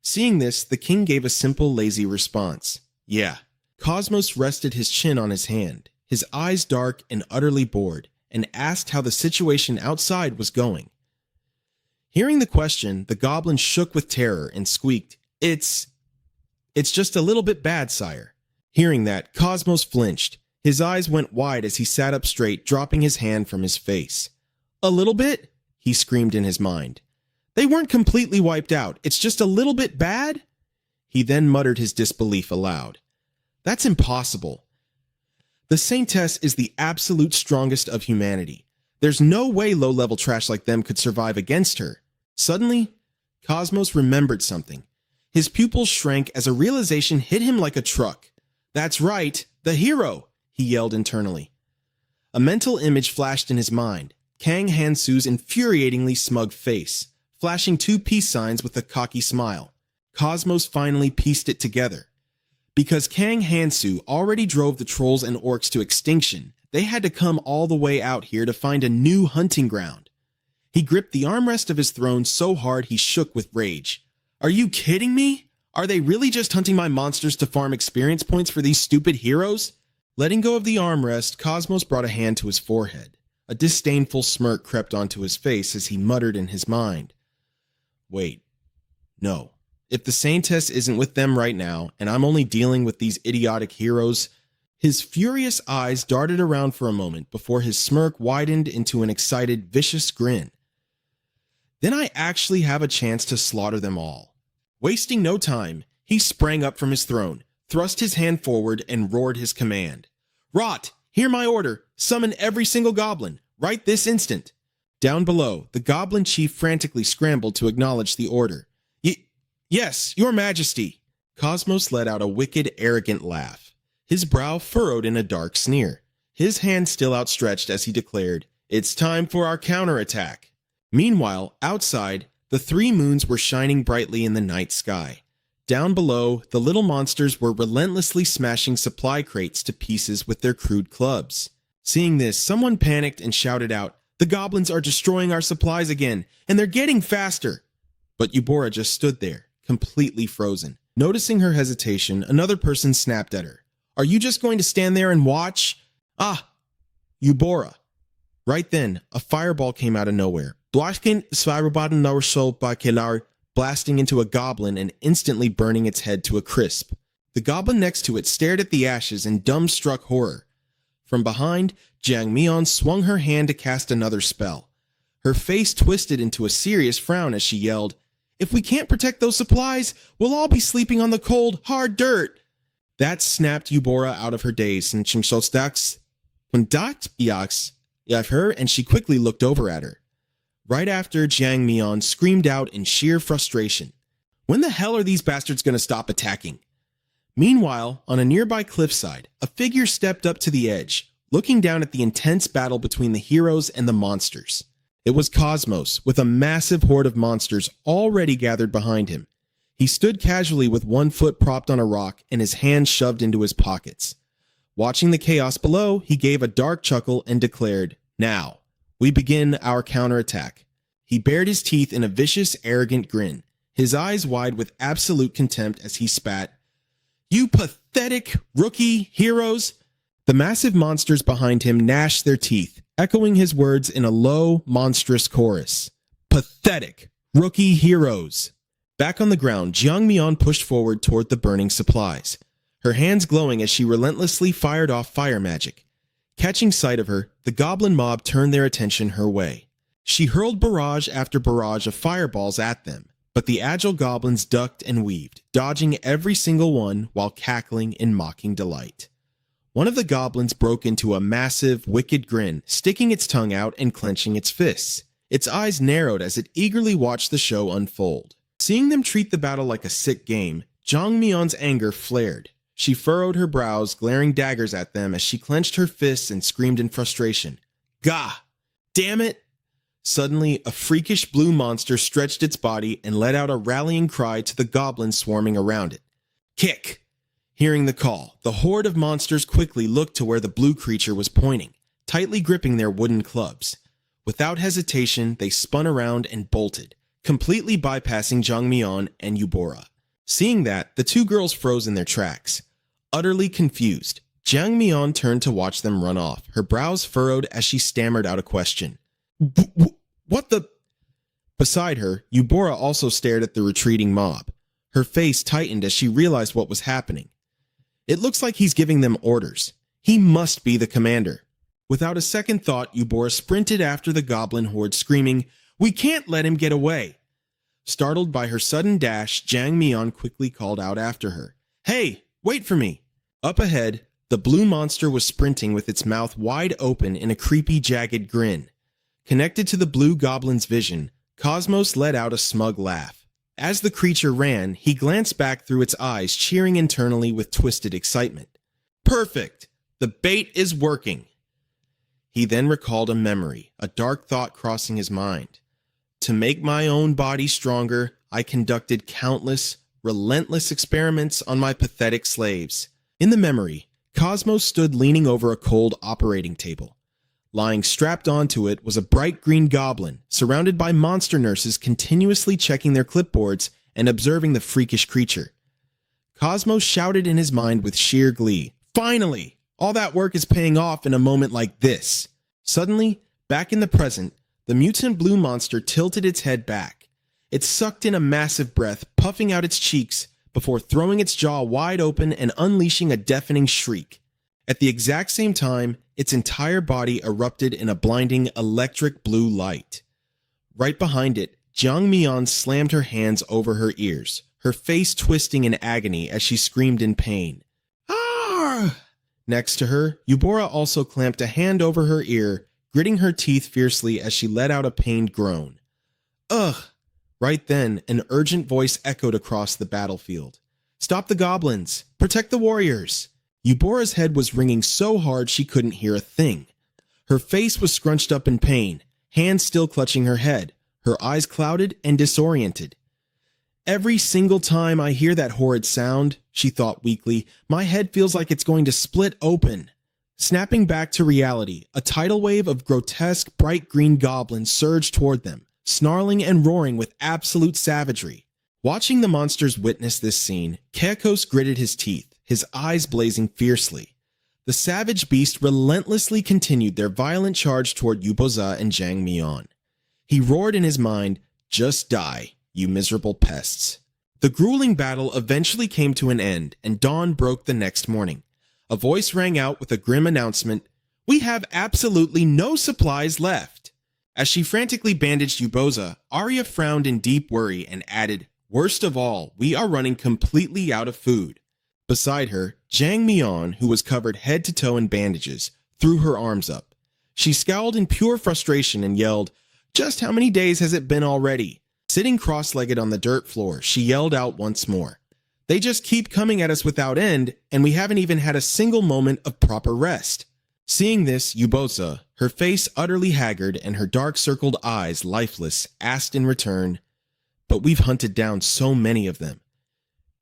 Seeing this, the king gave a simple, lazy response. "Yeah." Cosmos rested his chin on his hand, his eyes dark and utterly bored, and asked how the situation outside was going. Hearing the question, the goblin shook with terror and squeaked, It's just a little bit bad, sire." Hearing that, Cosmos flinched. His eyes went wide as he sat up straight, dropping his hand from his face. "A little bit?" he screamed in his mind. "They weren't completely wiped out. It's just a little bit bad?" He then muttered his disbelief aloud. "That's impossible. The Saintess is the absolute strongest of humanity. There's no way low-level trash like them could survive against her." Suddenly, Cosmos remembered something. His pupils shrank as a realization hit him like a truck. "That's right, the hero!" he yelled internally. A mental image flashed in his mind, Kang Hansu's infuriatingly smug face, flashing two peace signs with a cocky smile. Cosmos finally pieced it together. Because Kang Hansu already drove the trolls and orcs to extinction, they had to come all the way out here to find a new hunting ground. He gripped the armrest of his throne so hard he shook with rage. "Are you kidding me? Are they really just hunting my monsters to farm experience points for these stupid heroes?" Letting go of the armrest, Cosmos brought a hand to his forehead. A disdainful smirk crept onto his face as he muttered in his mind. "Wait, no. If the Saintess isn't with them right now, and I'm only dealing with these idiotic heroes..." His furious eyes darted around for a moment before his smirk widened into an excited, vicious grin. "Then I actually have a chance to slaughter them all." Wasting no time, he sprang up from his throne, thrust his hand forward, and roared his command. "Rot, hear my order. Summon every single goblin, right this instant." Down below, the goblin chief frantically scrambled to acknowledge the order. Yes, your majesty." Cosmos let out a wicked, arrogant laugh, his brow furrowed in a dark sneer, his hand still outstretched as he declared, "It's time for our counterattack." Meanwhile, outside, the three moons were shining brightly in the night sky. Down below, the little monsters were relentlessly smashing supply crates to pieces with their crude clubs. Seeing this, someone panicked and shouted out, "The goblins are destroying our supplies again, and they're getting faster!" But Eubora just stood there, completely frozen. Noticing her hesitation, another person snapped at her. "Are you just going to stand there and watch?" "Ah, Eubora." Right then, a fireball came out of nowhere, blasting into a goblin and instantly burning its head to a crisp. The goblin next to it stared at the ashes in dumbstruck horror. From behind, Jiang Mian swung her hand to cast another spell. Her face twisted into a serious frown as she yelled, "If we can't protect those supplies, we'll all be sleeping on the cold, hard dirt." That snapped Eubora out of her daze, and her, and she quickly looked over at her. Right after, Jiang Mian screamed out in sheer frustration, "When the hell are these bastards going to stop attacking?" Meanwhile, on a nearby cliffside, a figure stepped up to the edge, looking down at the intense battle between the heroes and the monsters. It was Cosmos, with a massive horde of monsters already gathered behind him. He stood casually with one foot propped on a rock and his hands shoved into his pockets. Watching the chaos below, he gave a dark chuckle and declared, "Now, we begin our counterattack." He bared his teeth in a vicious, arrogant grin, his eyes wide with absolute contempt as he spat, "You pathetic rookie heroes!" The massive monsters behind him gnashed their teeth, echoing his words in a low, monstrous chorus. Pathetic rookie heroes! Back on the ground, Jangmyeon pushed forward toward the burning supplies, her hands glowing as she relentlessly fired off fire magic. Catching sight of her, the goblin mob turned their attention her way. She hurled barrage after barrage of fireballs at them, but the agile goblins ducked and weaved, dodging every single one while cackling in mocking delight. One of the goblins broke into a massive, wicked grin, sticking its tongue out and clenching its fists. Its eyes narrowed as it eagerly watched the show unfold. Seeing them treat the battle like a sick game, Jangmyeon's anger flared. She furrowed her brows, glaring daggers at them as she clenched her fists and screamed in frustration. Gah! Damn it! Suddenly, a freakish blue monster stretched its body and let out a rallying cry to the goblins swarming around it. Kick! Hearing the call, the horde of monsters quickly looked to where the blue creature was pointing, tightly gripping their wooden clubs. Without hesitation, they spun around and bolted, completely bypassing Jangmyeon and Eubora. Seeing that, the two girls froze in their tracks. Utterly confused, Jangmyeon turned to watch them run off, her brows furrowed as she stammered out a question. What the? Beside her, Eubora also stared at the retreating mob. Her face tightened as she realized what was happening. It looks like he's giving them orders. He must be the commander. Without a second thought, Eubora sprinted after the goblin horde, screaming, "We can't let him get away!" Startled by her sudden dash, Jangmyeon quickly called out after her. "Hey, wait for me!" Up ahead, the blue monster was sprinting with its mouth wide open in a creepy, jagged grin. Connected to the blue goblin's vision, Cosmos let out a smug laugh. As the creature ran, he glanced back through its eyes, cheering internally with twisted excitement. Perfect! The bait is working! He then recalled a memory, a dark thought crossing his mind. To make my own body stronger, I conducted countless, relentless experiments on my pathetic slaves. In the memory, Cosmos stood leaning over a cold operating table. Lying strapped onto it was a bright green goblin, surrounded by monster nurses continuously checking their clipboards and observing the freakish creature. Cosmos shouted in his mind with sheer glee, "Finally! All that work is paying off in a moment like this." Suddenly, back in the present, the mutant blue monster tilted its head back. It sucked in a massive breath, puffing out its cheeks, before throwing its jaw wide open and unleashing a deafening shriek. At the exact same time, its entire body erupted in a blinding electric blue light. Right behind it, Jangmyeon slammed her hands over her ears, her face twisting in agony as she screamed in pain. Ah! Next to her, Eubora also clamped a hand over her ear, gritting her teeth fiercely as she let out a pained groan. Ugh! Right then, an urgent voice echoed across the battlefield. Stop the goblins! Protect the warriors! Eubora's head was ringing so hard she couldn't hear a thing. Her face was scrunched up in pain, hands still clutching her head, her eyes clouded and disoriented. Every single time I hear that horrid sound, she thought weakly, my head feels like it's going to split open. Snapping back to reality, a tidal wave of grotesque, bright green goblins surged toward them, snarling and roaring with absolute savagery. Watching the monsters witness this scene, Keikos gritted his teeth, his eyes blazing fiercely. The savage beast relentlessly continued their violent charge toward Yuboza and Jangmyeon. He roared in his mind, "Just die, you miserable pests." The grueling battle eventually came to an end, and dawn broke the next morning. A voice rang out with a grim announcement, "We have absolutely no supplies left." As she frantically bandaged Yuboza, Arya frowned in deep worry and added, "Worst of all, we are running completely out of food." Beside her, Jangmyeon, who was covered head to toe in bandages, threw her arms up. She scowled in pure frustration and yelled, "Just how many days has it been already?" Sitting cross-legged on the dirt floor, she yelled out once more, "They just keep coming at us without end, and we haven't even had a single moment of proper rest." Seeing this, Yubosa, her face utterly haggard and her dark-circled eyes lifeless, asked in return, "But we've hunted down so many of them.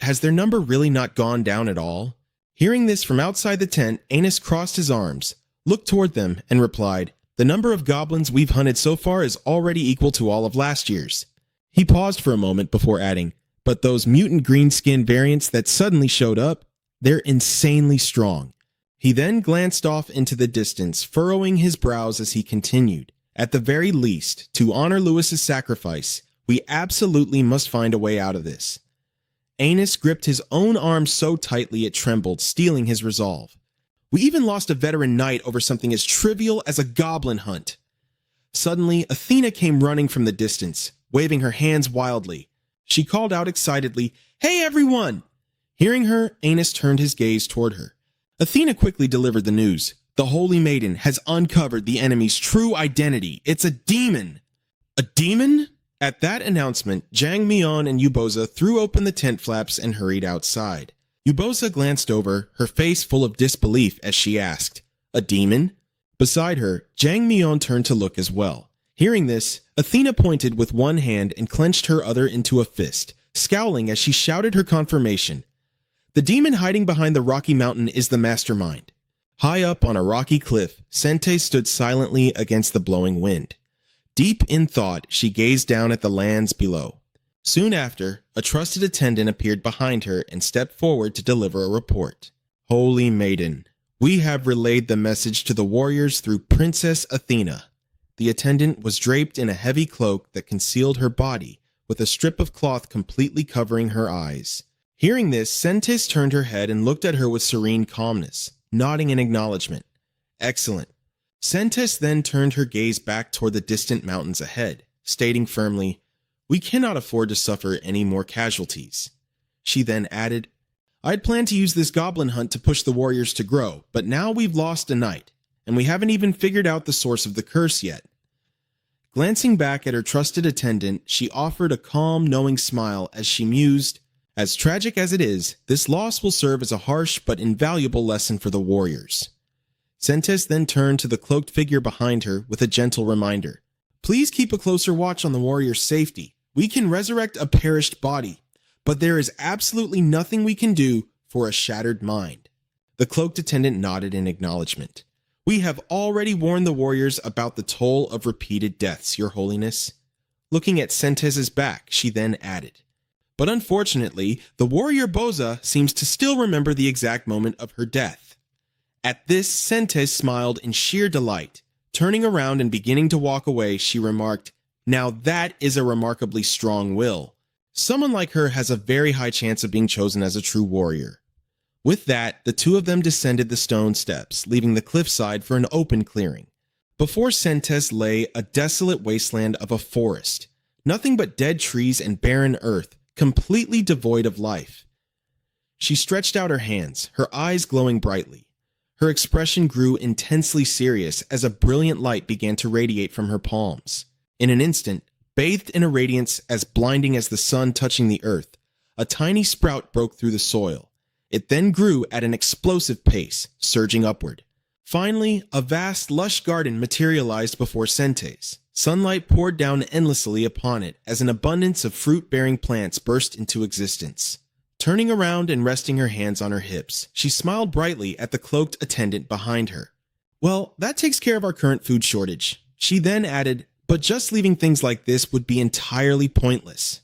Has their number really not gone down at all?" Hearing this from outside the tent, Anus crossed his arms, looked toward them, and replied, "The number of goblins we've hunted so far is already equal to all of last year's." He paused for a moment before adding, "But those mutant green skin variants that suddenly showed up, they're insanely strong." He then glanced off into the distance, furrowing his brows as he continued, "At the very least, to honor Lewis's sacrifice, we absolutely must find a way out of this." Anus gripped his own arm so tightly it trembled, stealing his resolve. "We even lost a veteran knight over something as trivial as a goblin hunt." Suddenly, Athena came running from the distance, waving her hands wildly. She called out excitedly, "Hey everyone!" Hearing her, Anus turned his gaze toward her. Athena quickly delivered the news. "The Holy Maiden has uncovered the enemy's true identity. It's a demon." "A demon?" At that announcement, Jang Mion and Yubosa threw open the tent flaps and hurried outside. Yubosa glanced over, her face full of disbelief as she asked, "A demon?" Beside her, Jang Mion turned to look as well. Hearing this, Athena pointed with one hand and clenched her other into a fist, scowling as she shouted her confirmation. "The demon hiding behind the rocky mountain is the mastermind." High up on a rocky cliff, Sente stood silently against the blowing wind. Deep in thought, she gazed down at the lands below. Soon after, a trusted attendant appeared behind her and stepped forward to deliver a report. "Holy Maiden, we have relayed the message to the warriors through Princess Athena." The attendant was draped in a heavy cloak that concealed her body, with a strip of cloth completely covering her eyes. Hearing this, Sentes turned her head and looked at her with serene calmness, nodding in acknowledgement. "Excellent." Sentes then turned her gaze back toward the distant mountains ahead, stating firmly, "We cannot afford to suffer any more casualties." She then added, "I'd planned to use this goblin hunt to push the warriors to grow, but now we've lost a knight, and we haven't even figured out the source of the curse yet." Glancing back at her trusted attendant, she offered a calm, knowing smile as she mused, "As tragic as it is, this loss will serve as a harsh but invaluable lesson for the warriors." Sentes then turned to the cloaked figure behind her with a gentle reminder. "Please keep a closer watch on the warrior's safety. We can resurrect a perished body, but there is absolutely nothing we can do for a shattered mind." The cloaked attendant nodded in acknowledgement. "We have already warned the warriors about the toll of repeated deaths, Your Holiness." Looking at Sentes's back, she then added, "But unfortunately, the warrior Boza seems to still remember the exact moment of her death." At this, Sentes smiled in sheer delight. Turning around and beginning to walk away, she remarked, "Now that is a remarkably strong will. Someone like her has a very high chance of being chosen as a true warrior." With that, the two of them descended the stone steps, leaving the cliffside for an open clearing. Before Sentes lay a desolate wasteland of a forest, nothing but dead trees and barren earth, completely devoid of life. She stretched out her hands, her eyes glowing brightly. Her expression grew intensely serious as a brilliant light began to radiate from her palms. In an instant, bathed in a radiance as blinding as the sun touching the earth, a tiny sprout broke through the soil. It then grew at an explosive pace, surging upward. Finally, a vast, lush garden materialized before Sentes. Sunlight poured down endlessly upon it as an abundance of fruit-bearing plants burst into existence. Turning around and resting her hands on her hips, she smiled brightly at the cloaked attendant behind her. "Well, that takes care of our current food shortage." She then added, "But just leaving things like this would be entirely pointless."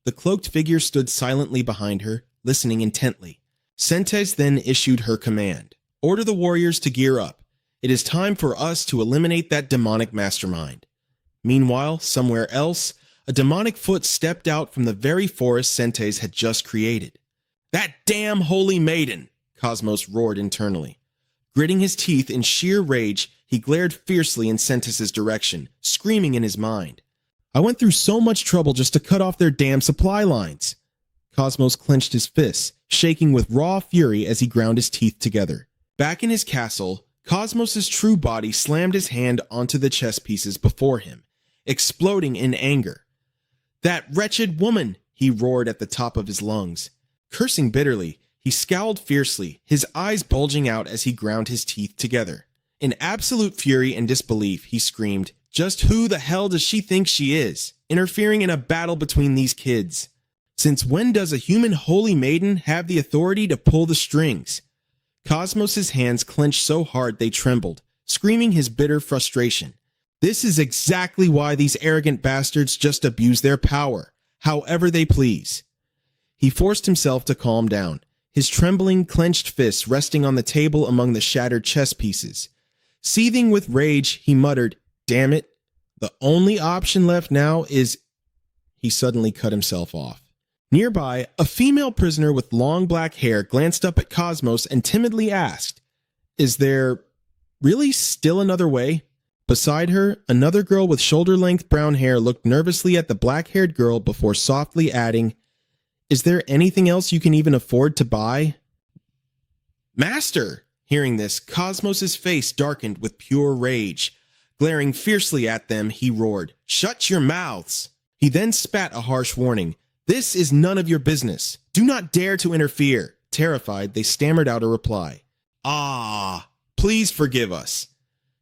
The cloaked figure stood silently behind her, listening intently. Sentes then issued her command. "Order the warriors to gear up. It is time for us to eliminate that demonic mastermind." Meanwhile, somewhere else, a demonic foot stepped out from the very forest Sentes had just created. "That damn Holy Maiden!" Cosmos roared internally. Gritting his teeth in sheer rage, he glared fiercely in Sentes's direction, screaming in his mind, "I went through so much trouble just to cut off their damn supply lines." Cosmos clenched his fists, shaking with raw fury as he ground his teeth together. Back in his castle, Cosmos's true body slammed his hand onto the chess pieces before him, exploding in anger. "That wretched woman!" he roared at the top of his lungs. Cursing bitterly, he scowled fiercely, his eyes bulging out as he ground his teeth together. In absolute fury and disbelief, he screamed, "Just who the hell does she think she is, interfering in a battle between these kids? Since when does a human holy maiden have the authority to pull the strings?" Cosmos's hands clenched so hard they trembled, screaming his bitter frustration. This is exactly why these arrogant bastards just abuse their power, however they please. He forced himself to calm down, his trembling, clenched fists resting on the table among the shattered chess pieces. Seething with rage, he muttered, "Damn it, the only option left now is—" He suddenly cut himself off. Nearby, a female prisoner with long black hair glanced up at Cosmos and timidly asked, "Is there really still another way?" Beside her, another girl with shoulder-length brown hair looked nervously at the black-haired girl before softly adding, "Is there anything else you can even afford to buy?" "Master!" Hearing this, Cosmos's face darkened with pure rage. Glaring fiercely at them, he roared, "Shut your mouths!" He then spat a harsh warning. "This is none of your business. Do not dare to interfere." Terrified, they stammered out a reply. "Ah, please forgive us."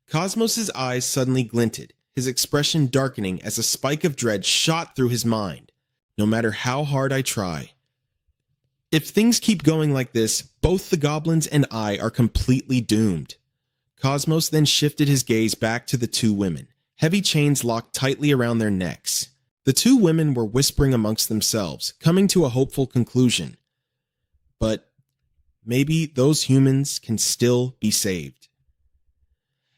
Cosmos's eyes suddenly glinted, his expression darkening as a spike of dread shot through his mind. "No matter how hard I try. If things keep going like this, both the goblins and I are completely doomed." Cosmos then shifted his gaze back to the two women, heavy chains locked tightly around their necks. The two women were whispering amongst themselves, coming to a hopeful conclusion. But maybe those humans can still be saved.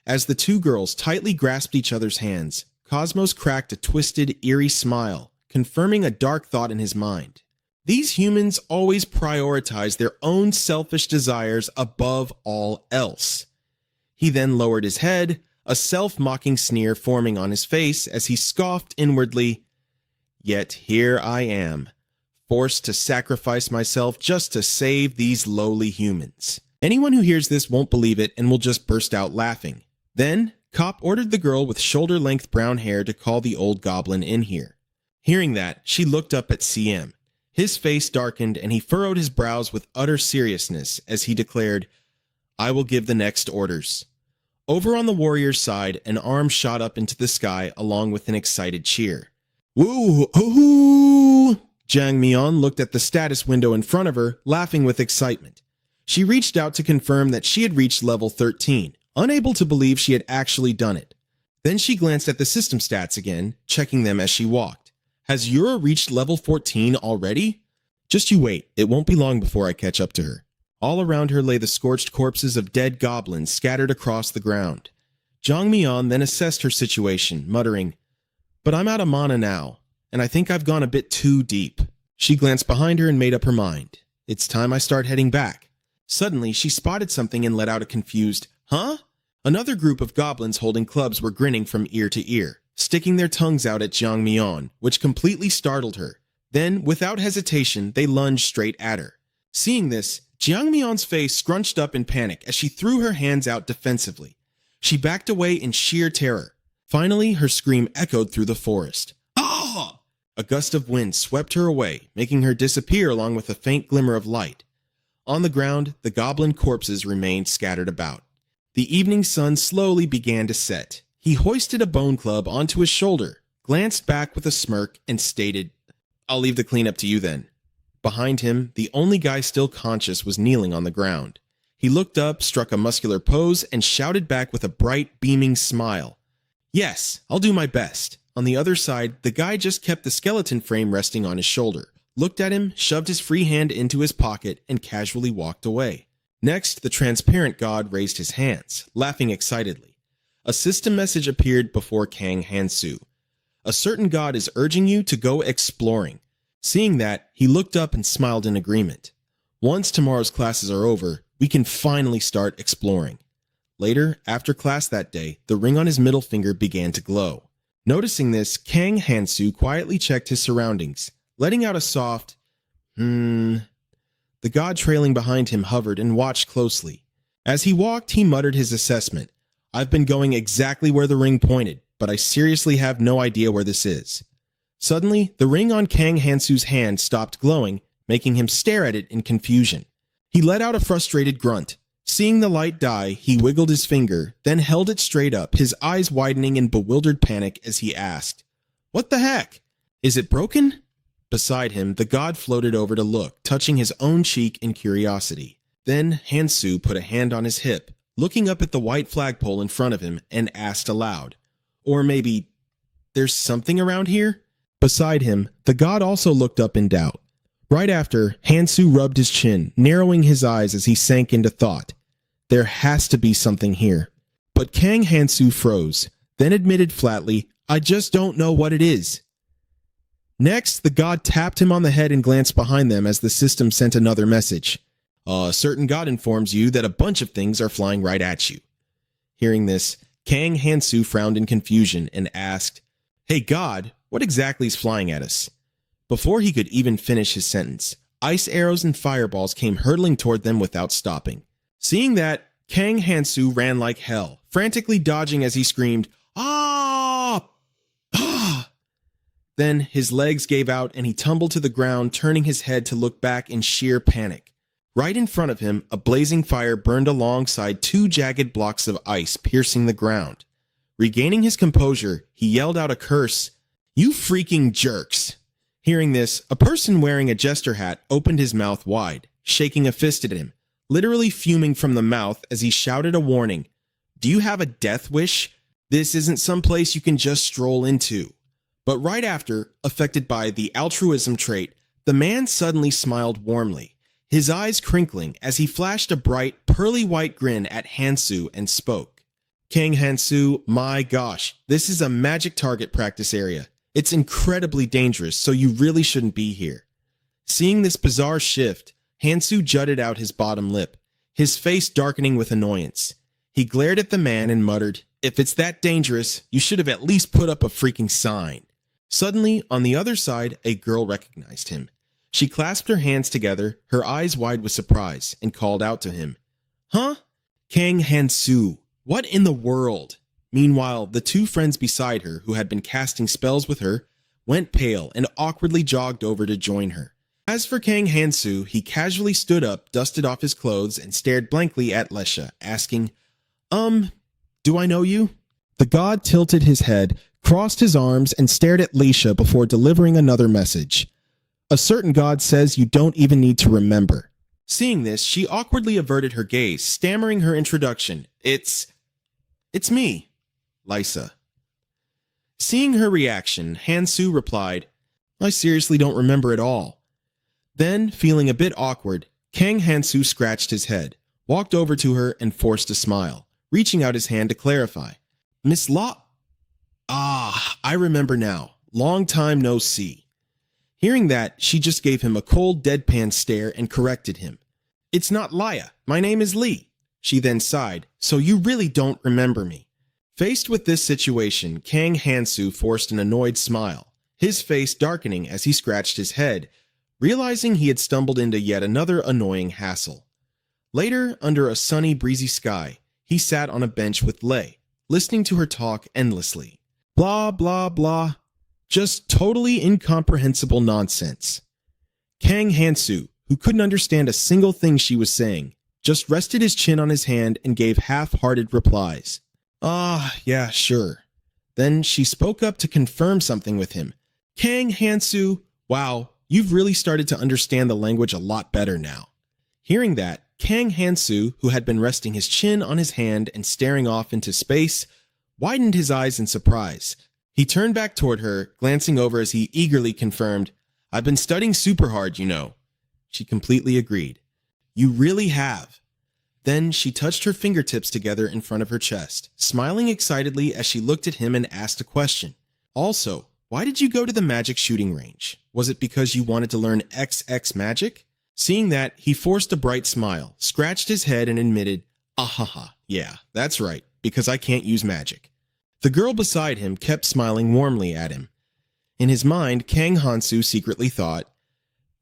As the two girls tightly grasped each other's hands, Cosmos cracked a twisted, eerie smile, confirming a dark thought in his mind. These humans always prioritize their own selfish desires above all else. He then lowered his head, a self-mocking sneer forming on his face as he scoffed inwardly, "Yet here I am, forced to sacrifice myself just to save these lowly humans." Anyone who hears this won't believe it and will just burst out laughing. Then, Cop ordered the girl with shoulder-length brown hair to call the old goblin in here. Hearing that, she looked up at CM. His face darkened and he furrowed his brows with utter seriousness as he declared, "I will give the next orders." Over on the warrior's side, an arm shot up into the sky along with an excited cheer. "Woo! Ooh!" Jang Mion looked at the status window in front of her, laughing with excitement. She reached out to confirm that she had reached level 13, unable to believe she had actually done it. Then she glanced at the system stats again, checking them as she walked. "Has Yura reached level 14 already?" "Just you wait, it won't be long before I catch up to her." All around her lay the scorched corpses of dead goblins scattered across the ground. Jang Mion then assessed her situation, muttering, "But I'm out of mana now, and I think I've gone a bit too deep." She glanced behind her and made up her mind. It's time I start heading back. Suddenly, she spotted something and let out a confused, "Huh?" Another group of goblins holding clubs were grinning from ear to ear, sticking their tongues out at Jang Mion, which completely startled her. Then, without hesitation, they lunged straight at her. Seeing this, Jiang Mion's face scrunched up in panic as she threw her hands out defensively. She backed away in sheer terror. Finally, her scream echoed through the forest. "Ah!" A gust of wind swept her away, making her disappear along with a faint glimmer of light. On the ground, the goblin corpses remained scattered about. The evening sun slowly began to set. He hoisted a bone club onto his shoulder, glanced back with a smirk, and stated, "I'll leave the cleanup to you then." Behind him, the only guy still conscious was kneeling on the ground. He looked up, struck a muscular pose, and shouted back with a bright, beaming smile, "Yes, I'll do my best." On the other side, the guy just kept the skeleton frame resting on his shoulder, looked at him, shoved his free hand into his pocket, and casually walked away. Next, the transparent god raised his hands, laughing excitedly. A system message appeared before Kang Hansu. "A certain god is urging you to go exploring." Seeing that, he looked up and smiled in agreement. "Once tomorrow's classes are over, we can finally start exploring." Later, after class that day, the ring on his middle finger began to glow. Noticing this, Kang Hansu quietly checked his surroundings, letting out a soft, The god trailing behind him hovered and watched closely. As he walked, he muttered his assessment. "I've been going exactly where the ring pointed, but I seriously have no idea where this is." Suddenly, the ring on Kang Hansu's hand stopped glowing, making him stare at it in confusion. He let out a frustrated grunt. Seeing the light die, he wiggled his finger, then held it straight up, his eyes widening in bewildered panic as he asked, "What the heck? Is it broken?" Beside him, the god floated over to look, touching his own cheek in curiosity. Then Hansu put a hand on his hip, looking up at the white flagpole in front of him, and asked aloud, "Or maybe, there's something around here?" Beside him, the god also looked up in doubt. Right after, Hansu rubbed his chin, narrowing his eyes as he sank into thought. There has to be something here. But Kang Hansu froze, then admitted flatly, "I just don't know what it is." Next, the god tapped him on the head and glanced behind them as the system sent another message. "A certain god informs you that a bunch of things are flying right at you." Hearing this, Kang Hansu frowned in confusion and asked, "Hey god, what exactly is flying at us?" Before he could even finish his sentence, ice arrows and fireballs came hurtling toward them without stopping. Seeing that, Kang Hansu ran like hell, frantically dodging as he screamed, "Ah! Ah!" Then his legs gave out and he tumbled to the ground, turning his head to look back in sheer panic. Right in front of him, a blazing fire burned alongside two jagged blocks of ice, piercing the ground. Regaining his composure, he yelled out a curse, "You freaking jerks!" Hearing this, a person wearing a jester hat opened his mouth wide, shaking a fist at him, literally fuming from the mouth as he shouted a warning. "Do you have a death wish? This isn't some place you can just stroll into." But right after, affected by the altruism trait, the man suddenly smiled warmly, his eyes crinkling as he flashed a bright, pearly white grin at Hansu and spoke. "Kang Hansu, my gosh, this is a magic target practice area. It's incredibly dangerous, so you really shouldn't be here." Seeing this bizarre shift, Hansu jutted out his bottom lip, his face darkening with annoyance. He glared at the man and muttered, "If it's that dangerous, you should have at least put up a freaking sign." Suddenly, on the other side, a girl recognized him. She clasped her hands together, her eyes wide with surprise, and called out to him, "Huh? Kang Hansu, what in the world?" Meanwhile, the two friends beside her, who had been casting spells with her, went pale and awkwardly jogged over to join her. As for Kang Hansu, he casually stood up, dusted off his clothes, and stared blankly at Lesha, asking, "Do I know you?" The god tilted his head, crossed his arms, and stared at Lesha before delivering another message. "A certain god says you don't even need to remember." Seeing this, she awkwardly averted her gaze, stammering her introduction. It's me, Lysa." Seeing her reaction, Hansu replied, "I seriously don't remember at all." Then, feeling a bit awkward, Kang Hansu scratched his head, walked over to her, and forced a smile, reaching out his hand to clarify. "Miss Law? Ah, I remember now. Long time no see." Hearing that, she just gave him a cold, deadpan stare and corrected him. "It's not Laya. My name is Lee." She then sighed, "So you really don't remember me." Faced with this situation, Kang Hansu forced an annoyed smile, his face darkening as he scratched his head, realizing he had stumbled into yet another annoying hassle. Later, under a sunny, breezy sky, he sat on a bench with Lei, listening to her talk endlessly. Blah, blah, blah. Just totally incomprehensible nonsense. Kang Hansu, who couldn't understand a single thing she was saying, just rested his chin on his hand and gave half-hearted replies. "Ah, yeah, sure." Then she spoke up to confirm something with him. "Kang Hansu, wow, you've really started to understand the language a lot better now." Hearing that, Kang Hansu, who had been resting his chin on his hand and staring off into space, widened his eyes in surprise. He turned back toward her, glancing over as he eagerly confirmed, "I've been studying super hard, you know." She completely agreed. "You really have." Then she touched her fingertips together in front of her chest, smiling excitedly as she looked at him and asked a question. "Also, why did you go to the magic shooting range? Was it because you wanted to learn XX magic?" Seeing that, he forced a bright smile, scratched his head, and admitted, "Ahaha, yeah, that's right, because I can't use magic." The girl beside him kept smiling warmly at him. In his mind, Kang Hansu secretly thought,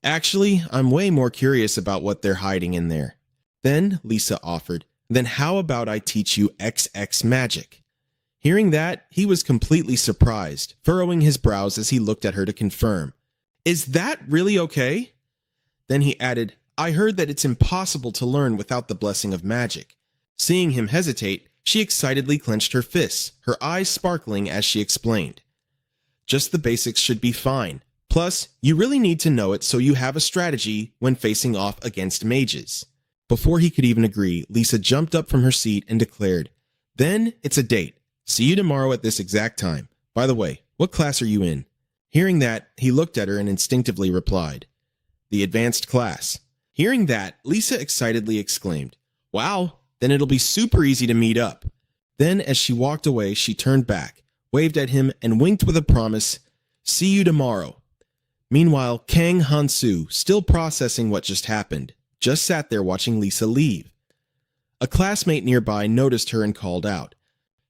"Actually, I'm way more curious about what they're hiding in there." Then Lisa offered, "Then how about I teach you XX magic?" Hearing that, he was completely surprised, furrowing his brows as he looked at her to confirm. "Is that really okay?" Then he added, I heard that it's impossible to learn without the blessing of magic. Seeing him hesitate, she excitedly clenched her fists, her eyes sparkling as she explained. Just the basics should be fine. Plus, you really need to know it so you have a strategy when facing off against mages. Before he could even agree, Lisa jumped up from her seat and declared, "Then it's a date. See you tomorrow at this exact time. By the way, what class are you in?" Hearing that, he looked at her and instinctively replied, "The advanced class." Hearing that, Lisa excitedly exclaimed, "Wow, then it'll be super easy to meet up." Then, as she walked away, she turned back, waved at him, and winked with a promise, "See you tomorrow." Meanwhile, Kang Han-soo, still processing what just happened, just sat there watching Lisa leave. A classmate nearby noticed her and called out,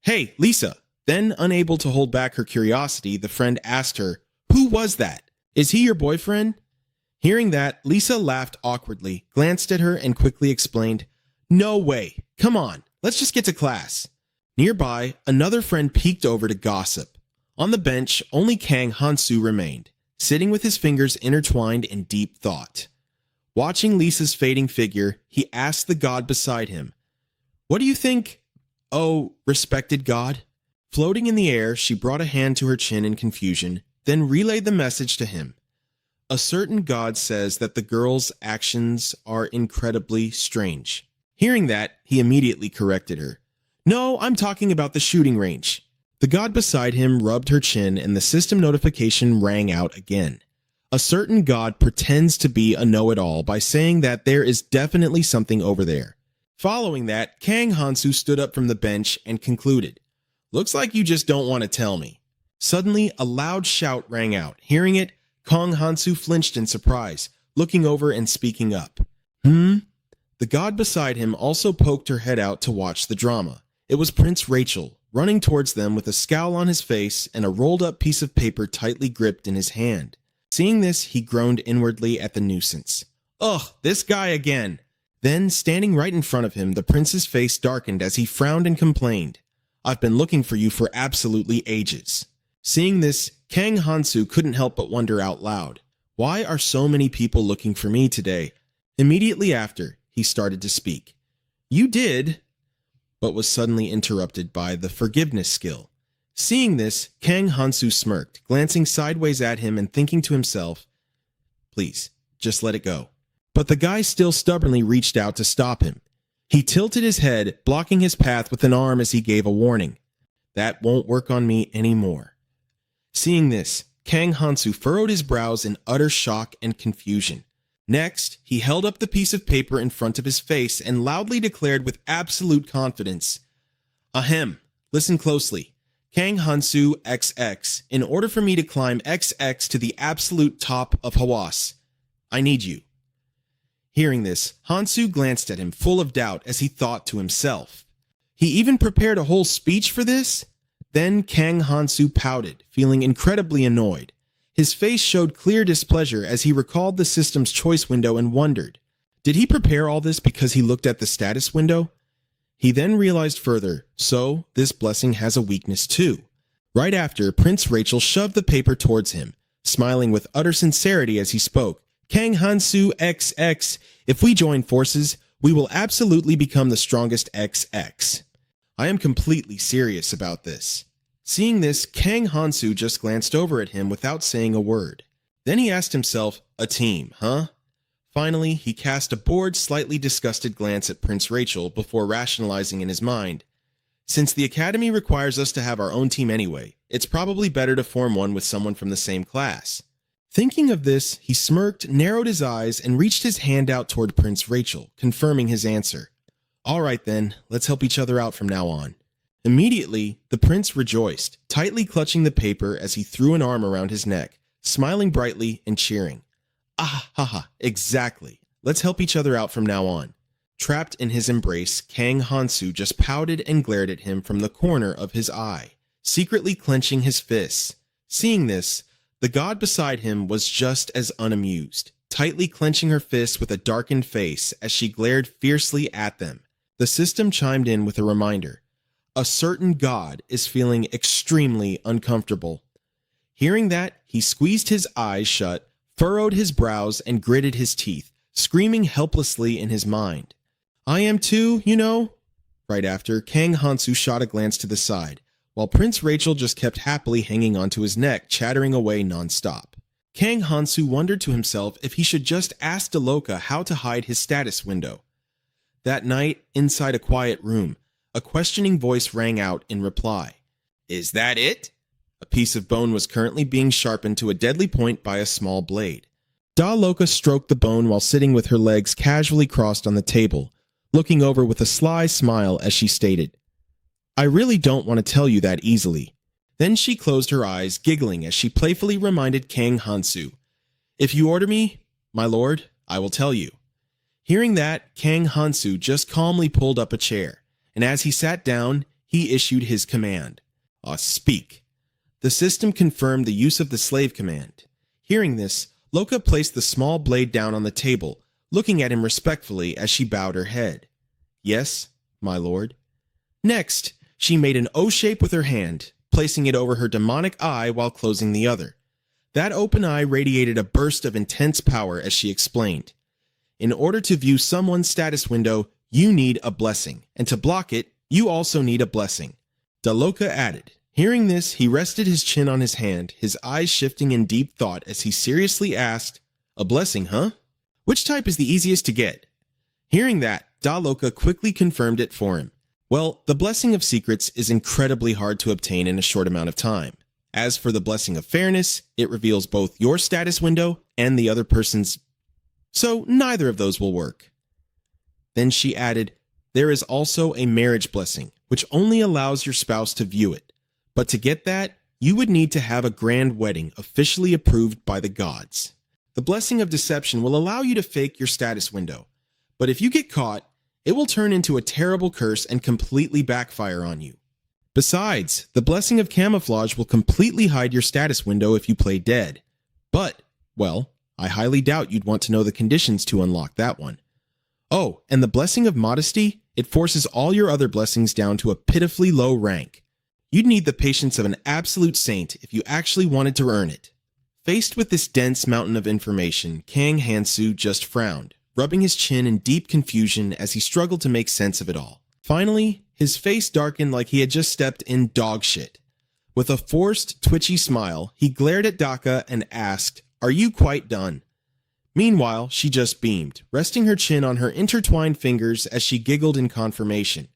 "Hey, Lisa!" Then, unable to hold back her curiosity, the friend asked her, "Who was that? Is he your boyfriend?" Hearing that, Lisa laughed awkwardly, glanced at her, and quickly explained, "No way! Come on, let's just get to class." Nearby, another friend peeked over to gossip. On the bench, only Kang Han-soo remained, sitting with his fingers intertwined in deep thought. Watching Lisa's fading figure, he asked the god beside him, "What do you think, oh, respected god?" Floating in the air, she brought a hand to her chin in confusion, then relayed the message to him. "A certain god says that the girl's actions are incredibly strange." Hearing that, he immediately corrected her. "No, I'm talking about the shooting range." The god beside him rubbed her chin and the system notification rang out again. A certain god pretends to be a know-it-all by saying that there is definitely something over there. Following that, Kang Han-soo stood up from the bench and concluded, "Looks like you just don't want to tell me." Suddenly, a loud shout rang out. Hearing it, Kang Han-soo flinched in surprise, looking over and speaking up. The god beside him also poked her head out to watch the drama. It was Prince Rachel, running towards them with a scowl on his face and a rolled-up piece of paper tightly gripped in his hand. Seeing this, he groaned inwardly at the nuisance. "Ugh, this guy again!" Then, standing right in front of him, the prince's face darkened as he frowned and complained, "I've been looking for you for absolutely ages." Seeing this, Kang Han-soo couldn't help but wonder out loud, "Why are so many people looking for me today?" Immediately after, he started to speak. "You did," but was suddenly interrupted by the forgiveness skill. Seeing this, Kang Han-soo smirked, glancing sideways at him and thinking to himself, "Please, just let it go." But the guy still stubbornly reached out to stop him. He tilted his head, blocking his path with an arm as he gave a warning. "That won't work on me anymore." Seeing this, Kang Han-soo furrowed his brows in utter shock and confusion. Next, he held up the piece of paper in front of his face and loudly declared with absolute confidence, "Ahem, listen closely. Kang Han-soo XX, in order for me to climb XX to the absolute top of Hawass, I need you." Hearing this, Han-soo glanced at him full of doubt as he thought to himself, "He even prepared a whole speech for this?" Then Kang Han-soo pouted, feeling incredibly annoyed. His face showed clear displeasure as he recalled the system's choice window and wondered, did he prepare all this because he looked at the status window? He then realized further, so this blessing has a weakness too. Right after, Prince Rachel shoved the paper towards him, smiling with utter sincerity as he spoke. "Kang Han-soo XX, if we join forces, we will absolutely become the strongest XX. I am completely serious about this." Seeing this, Kang Han-soo just glanced over at him without saying a word. Then he asked himself, "A team, huh?" Finally, he cast a bored, slightly disgusted glance at Prince Rachel before rationalizing in his mind, "Since the academy requires us to have our own team anyway, it's probably better to form one with someone from the same class." Thinking of this, he smirked, narrowed his eyes, and reached his hand out toward Prince Rachel, confirming his answer. "All right then, let's help each other out from now on." Immediately, the prince rejoiced, tightly clutching the paper as he threw an arm around his neck, smiling brightly and cheering. "Ah, haha, exactly. Let's help each other out from now on." Trapped in his embrace, Kang Han-soo just pouted and glared at him from the corner of his eye, secretly clenching his fists. Seeing this, the god beside him was just as unamused, tightly clenching her fists with a darkened face as she glared fiercely at them. The system chimed in with a reminder. A certain god is feeling extremely uncomfortable. Hearing that, he squeezed his eyes shut, furrowed his brows, and gritted his teeth, screaming helplessly in his mind. I am too, you know? Right after, Kang Hansu shot a glance to the side, while Prince Rachel just kept happily hanging onto his neck, chattering away nonstop. Kang Hansu wondered to himself if he should just ask Daloka how to hide his status window. That night, inside a quiet room, a questioning voice rang out in reply. Is that it? A piece of bone was currently being sharpened to a deadly point by a small blade. Daloka stroked the bone while sitting with her legs casually crossed on the table, looking over with a sly smile as she stated, I really don't want to tell you that easily. Then she closed her eyes, giggling as she playfully reminded Kang Hansu, If you order me, my lord, I will tell you. Hearing that, Kang Hansu just calmly pulled up a chair, and as he sat down, he issued his command. Speak. The system confirmed the use of the slave command. Hearing this, Loka placed the small blade down on the table, looking at him respectfully as she bowed her head. Yes, my lord. Next, she made an O shape with her hand, placing it over her demonic eye while closing the other. That open eye radiated a burst of intense power as she explained. In order to view someone's status window, you need a blessing, and to block it, you also need a blessing. Daloka added. Hearing this, he rested his chin on his hand, his eyes shifting in deep thought as he seriously asked, A blessing, huh? Which type is the easiest to get? Hearing that, Daloka quickly confirmed it for him. Well, the Blessing of Secrets is incredibly hard to obtain in a short amount of time. As for the Blessing of Fairness, it reveals both your status window and the other person's. So neither of those will work. Then she added, There is also a marriage blessing, which only allows your spouse to view it. But to get that, you would need to have a grand wedding officially approved by the gods. The Blessing of Deception will allow you to fake your status window, but if you get caught, it will turn into a terrible curse and completely backfire on you. Besides, the Blessing of Camouflage will completely hide your status window if you play dead. But, well, I highly doubt you'd want to know the conditions to unlock that one. Oh, and the Blessing of Modesty, it forces all your other blessings down to a pitifully low rank. You'd need the patience of an absolute saint if you actually wanted to earn it. Faced with this dense mountain of information, Kang Hansu just frowned, rubbing his chin in deep confusion as he struggled to make sense of it all. Finally, his face darkened like he had just stepped in dog shit. With a forced, twitchy smile, he glared at Daka and asked, Are you quite done? Meanwhile, she just beamed, resting her chin on her intertwined fingers as she giggled in confirmation.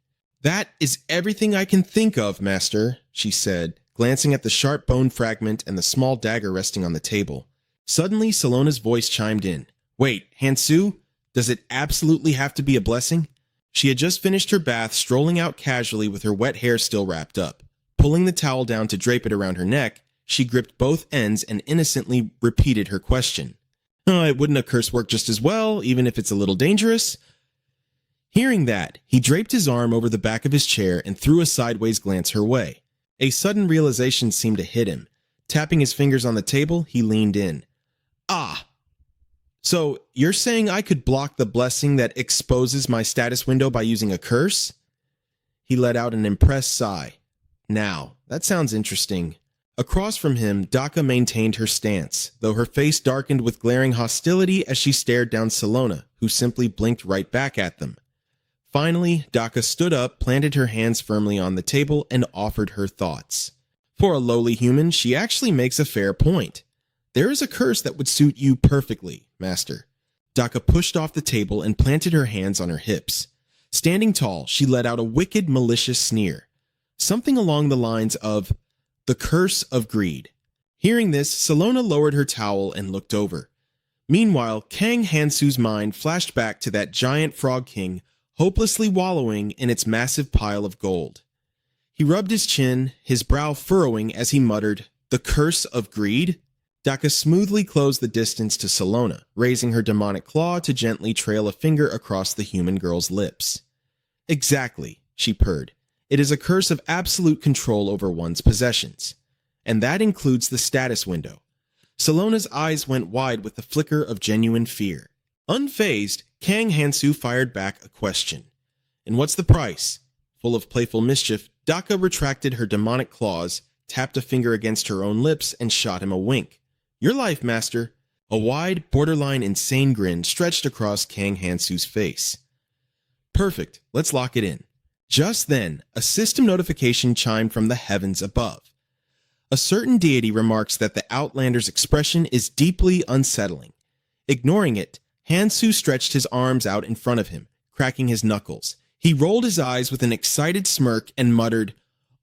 That is everything I can think of, master, she said, glancing at the sharp bone fragment and the small dagger resting on the table. Suddenly, Salona's voice chimed in. Wait, Hansu? Does it absolutely have to be a blessing? She had just finished her bath, strolling out casually with her wet hair still wrapped up. Pulling the towel down to drape it around her neck, she gripped both ends and innocently repeated her question. Wouldn't a curse work just as well, even if it's a little dangerous? Hearing that, he draped his arm over the back of his chair and threw a sideways glance her way. A sudden realization seemed to hit him. Tapping his fingers on the table, he leaned in. Ah! So, you're saying I could block the blessing that exposes my status window by using a curse? He let out an impressed sigh. Now, that sounds interesting. Across from him, Daka maintained her stance, though her face darkened with glaring hostility as she stared down Salona, who simply blinked right back at them. Finally, Daka stood up, planted her hands firmly on the table, and offered her thoughts. For a lowly human, she actually makes a fair point. There is a curse that would suit you perfectly, master. Daka pushed off the table and planted her hands on her hips. Standing tall, she let out a wicked, malicious sneer. Something along the lines of, the curse of greed. Hearing this, Salona lowered her towel and looked over. Meanwhile, Kang Hansu's mind flashed back to that giant frog king, hopelessly wallowing in its massive pile of gold. He rubbed his chin, his brow furrowing as he muttered, The curse of greed? Daka smoothly closed the distance to Salona, raising her demonic claw to gently trail a finger across the human girl's lips. Exactly, she purred. It is a curse of absolute control over one's possessions. And that includes the status window. Salona's eyes went wide with the flicker of genuine fear. Unfazed, Kang Hansu fired back a question. And what's the price? Full of playful mischief, Daka retracted her demonic claws, tapped a finger against her own lips, and shot him a wink. Your life, master. A wide, borderline insane grin stretched across Kang Hansu's face. Perfect, let's lock it in. Just then, a system notification chimed from the heavens above. A certain deity remarks that the Outlander's expression is deeply unsettling. Ignoring it, Hansu stretched his arms out in front of him, cracking his knuckles. He rolled his eyes with an excited smirk and muttered,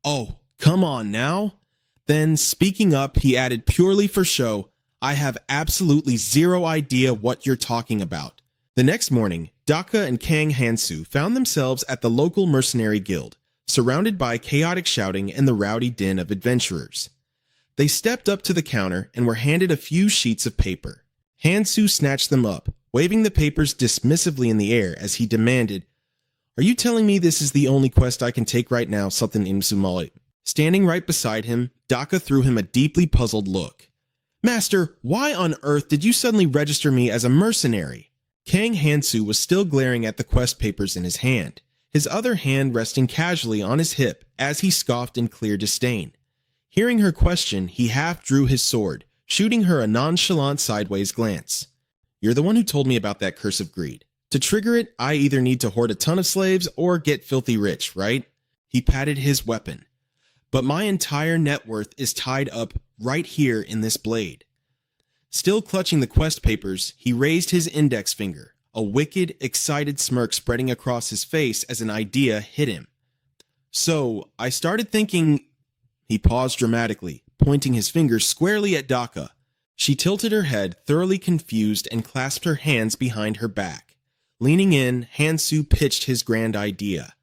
"Oh, come on now." Then, speaking up, he added purely for show, "I have absolutely zero idea what you're talking about." The next morning, Daka and Kang Hansu found themselves at the local mercenary guild, surrounded by chaotic shouting and the rowdy din of adventurers. They stepped up to the counter and were handed a few sheets of paper. Hansu snatched them up, waving the papers dismissively in the air as he demanded, "Are you telling me this is the only quest I can take right now, something Invincible?" Standing right beside him, Daka threw him a deeply puzzled look. "Master, why on earth did you suddenly register me as a mercenary?" Kang Hansu was still glaring at the quest papers in his hand, his other hand resting casually on his hip as he scoffed in clear disdain. Hearing her question, he half drew his sword, shooting her a nonchalant sideways glance. "You're the one who told me about that curse of greed. To trigger it, I either need to hoard a ton of slaves or get filthy rich, right?" He patted his weapon. "But my entire net worth is tied up right here in this blade." Still clutching the quest papers, he raised his index finger, a wicked, excited smirk spreading across his face as an idea hit him. "So, I started thinking—" He paused dramatically, pointing his finger squarely at Daka. She tilted her head, thoroughly confused, and clasped her hands behind her back. Leaning in, Hansu pitched his grand idea.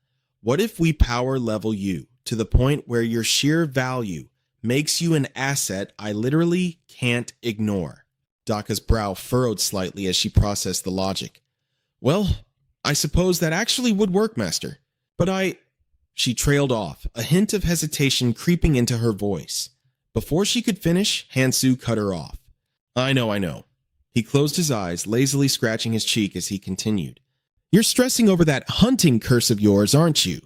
"What if we power level you to the point where your sheer value makes you an asset I literally can't ignore?" Daka's brow furrowed slightly as she processed the logic. "Well, I suppose that actually would work, Master. But She trailed off, a hint of hesitation creeping into her voice. Before she could finish, Hansu cut her off. I know. He closed his eyes, lazily scratching his cheek as he continued. "You're stressing over that hunting curse of yours, aren't you?"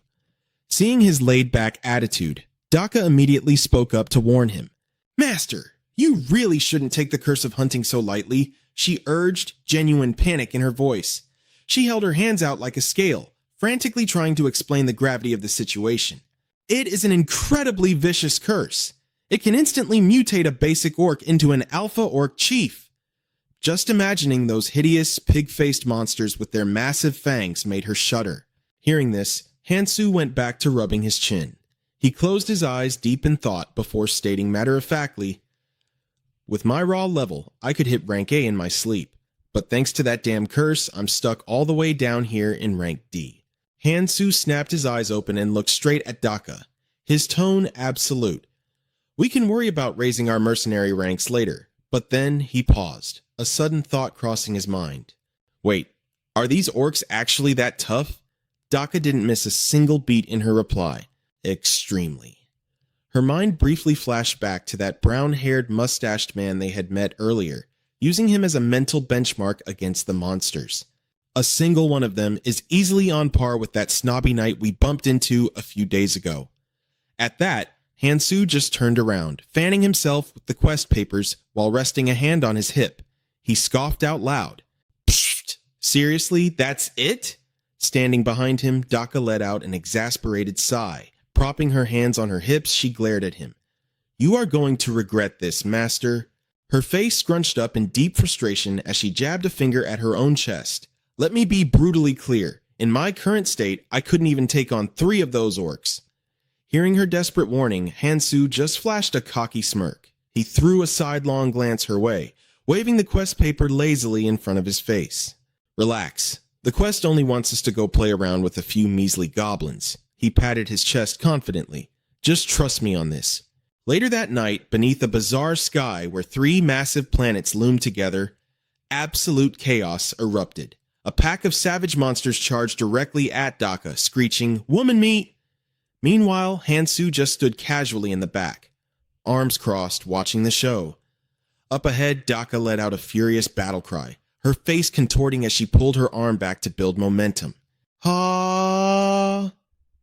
Seeing his laid-back attitude, Daka immediately spoke up to warn him. "Master, you really shouldn't take the curse of hunting so lightly," she urged, genuine panic in her voice. She held her hands out like a scale, frantically trying to explain the gravity of the situation. "It is an incredibly vicious curse. It can instantly mutate a basic orc into an alpha orc chief." Just imagining those hideous, pig-faced monsters with their massive fangs made her shudder. Hearing this, Hansu went back to rubbing his chin. He closed his eyes deep in thought before stating matter-of-factly, "With my raw level, I could hit rank A in my sleep, but thanks to that damn curse, I'm stuck all the way down here in rank D." Hansu snapped his eyes open and looked straight at Daka, his tone absolute. "We can worry about raising our mercenary ranks later," but then he paused, a sudden thought crossing his mind. "Wait, are these orcs actually that tough?" Daka didn't miss a single beat in her reply. "Extremely." Her mind briefly flashed back to that brown-haired, mustached man they had met earlier, using him as a mental benchmark against the monsters. A single one of them is easily on par with that snobby knight we bumped into a few days ago. At that, Hansu just turned around, fanning himself with the quest papers while resting a hand on his hip. He scoffed out loud. "Pfft! Seriously, that's it?" Standing behind him, Daka let out an exasperated sigh. Propping her hands on her hips, she glared at him. "You are going to regret this, Master." Her face scrunched up in deep frustration as she jabbed a finger at her own chest. "Let me be brutally clear. In my current state, I couldn't even take on 3 of those orcs." Hearing her desperate warning, Hansu just flashed a cocky smirk. He threw a sidelong glance her way, waving the quest paper lazily in front of his face. "Relax. The quest only wants us to go play around with a few measly goblins." He patted his chest confidently. "Just trust me on this." Later that night, beneath a bizarre sky where 3 massive planets loomed together, absolute chaos erupted. A pack of savage monsters charged directly at Daka, screeching, "Woman meat!" Meanwhile, Hansu just stood casually in the back, arms crossed, watching the show. Up ahead, Daka let out a furious battle cry, her face contorting as she pulled her arm back to build momentum. "Ha!"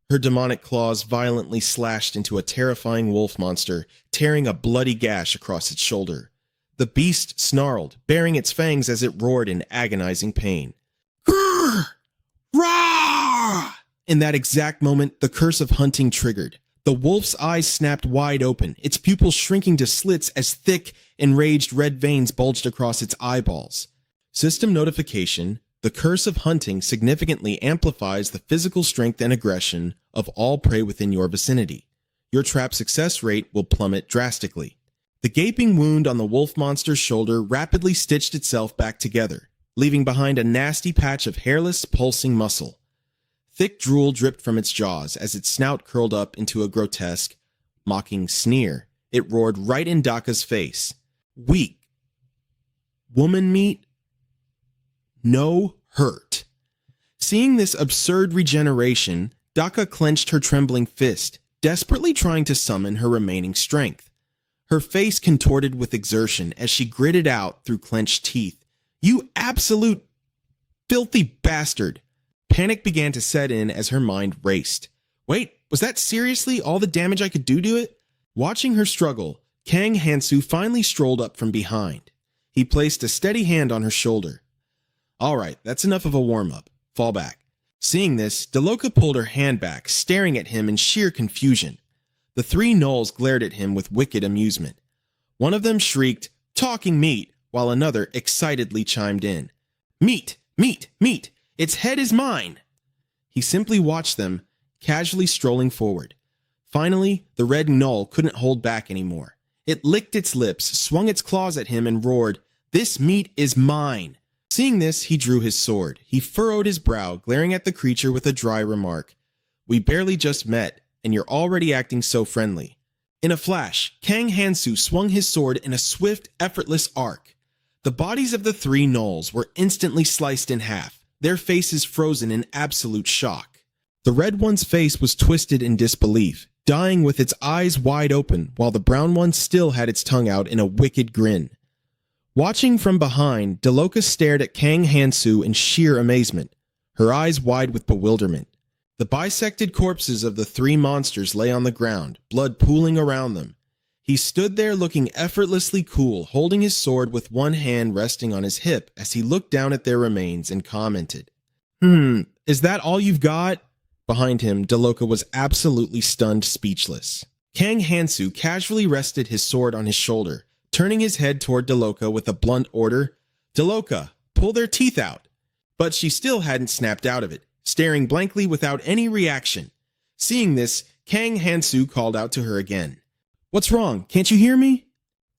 Her demonic claws violently slashed into a terrifying wolf monster, tearing a bloody gash across its shoulder. The beast snarled, baring its fangs as it roared in agonizing pain. Grrr! Rah! In that exact moment, the curse of hunting triggered. The wolf's eyes snapped wide open, its pupils shrinking to slits as thick, enraged red veins bulged across its eyeballs. System notification: the curse of hunting significantly amplifies the physical strength and aggression of all prey within your vicinity. Your trap success rate will plummet drastically. The gaping wound on the wolf monster's shoulder rapidly stitched itself back together, leaving behind a nasty patch of hairless, pulsing muscle. Thick drool dripped from its jaws as its snout curled up into a grotesque, mocking sneer. It roared right in Daka's face. Weak. Woman meat? No hurt. Seeing this absurd regeneration, Daka clenched her trembling fist, desperately trying to summon her remaining strength. Her face contorted with exertion as she gritted out through clenched teeth. You absolute filthy bastard! Panic began to set in as her mind raced. Wait, was that seriously all the damage I could do to it? Watching her struggle, Kang Hansu finally strolled up from behind. He placed a steady hand on her shoulder. All right, that's enough of a warm-up. Fall back. Seeing this, Deloka pulled her hand back, staring at him in sheer confusion. The three gnolls glared at him with wicked amusement. One of them shrieked, "Talking meat," while another excitedly chimed in. "Meat! Meat! Meat! Its head is mine!" He simply watched them, casually strolling forward. Finally, the red gnoll couldn't hold back anymore. It licked its lips, swung its claws at him, and roared, "This meat is mine!" Seeing this, he drew his sword. He furrowed his brow, glaring at the creature with a dry remark. "We barely just met, and you're already acting so friendly." In a flash, Kang Hansu swung his sword in a swift, effortless arc. The bodies of the three gnolls were instantly sliced in half, their faces frozen in absolute shock. The red one's face was twisted in disbelief, dying with its eyes wide open, while the brown one still had its tongue out in a wicked grin. Watching from behind, Deloka stared at Kang Hansu in sheer amazement, her eyes wide with bewilderment. The bisected corpses of the three monsters lay on the ground, blood pooling around them. He stood there looking effortlessly cool, holding his sword with one hand resting on his hip as he looked down at their remains and commented, "Is that all you've got?" Behind him, Deloka was absolutely stunned, speechless. Kang Hansu casually rested his sword on his shoulder, turning his head toward Deloka with a blunt order, "Deloka, pull their teeth out." But she still hadn't snapped out of it, staring blankly without any reaction. Seeing this, Kang Hansu called out to her again. "What's wrong? Can't you hear me?"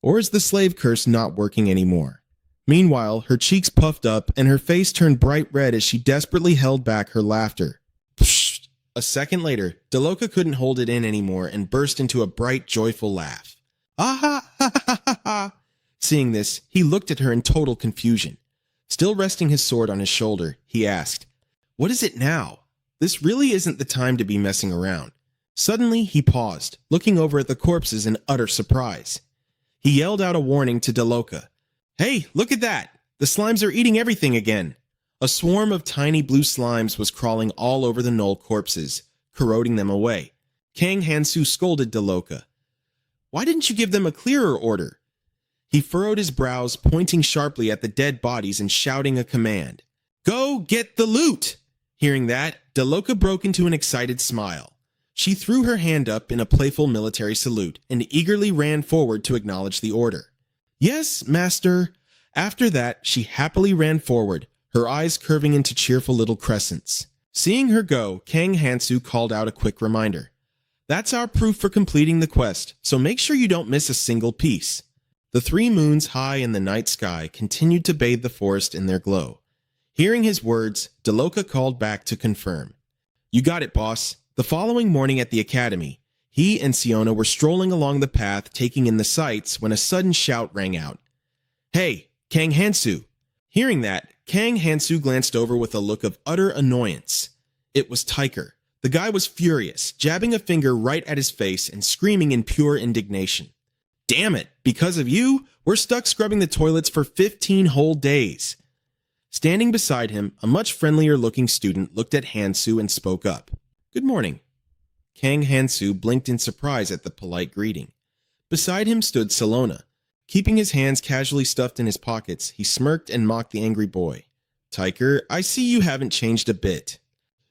Or is the slave curse not working anymore? Meanwhile, her cheeks puffed up and her face turned bright red as she desperately held back her laughter. Psh! A second later, Deloka couldn't hold it in anymore and burst into a bright, joyful laugh. "Ah ha ha ha ha ha!" Seeing this, he looked at her in total confusion. Still resting his sword on his shoulder, he asked, "What is it now? This really isn't the time to be messing around." Suddenly, he paused, looking over at the corpses in utter surprise. He yelled out a warning to Deloka. "Hey, look at that! The slimes are eating everything again!" A swarm of tiny blue slimes was crawling all over the gnoll corpses, corroding them away. Kang Hansu scolded Deloka. "Why didn't you give them a clearer order?" He furrowed his brows, pointing sharply at the dead bodies and shouting a command. "Go get the loot!" Hearing that, Deloka broke into an excited smile. She threw her hand up in a playful military salute and eagerly ran forward to acknowledge the order. "Yes, master." After that, she happily ran forward, her eyes curving into cheerful little crescents. Seeing her go, Kang Hansu called out a quick reminder. "That's our proof for completing the quest, so make sure you don't miss a single piece." The three moons high in the night sky continued to bathe the forest in their glow. Hearing his words, Deloka called back to confirm. "You got it, boss." The following morning at the academy, he and Siona were strolling along the path taking in the sights when a sudden shout rang out. "Hey, Kang Hansu!" Hearing that, Kang Hansu glanced over with a look of utter annoyance. It was Tiger. The guy was furious, jabbing a finger right at his face and screaming in pure indignation. "Damn it, because of you, we're stuck scrubbing the toilets for 15 whole days." Standing beside him, a much friendlier-looking student looked at Hansu and spoke up. "Good morning." Kang Hansu blinked in surprise at the polite greeting. Beside him stood Salona. Keeping his hands casually stuffed in his pockets, he smirked and mocked the angry boy. Tiger, I see you haven't changed a bit.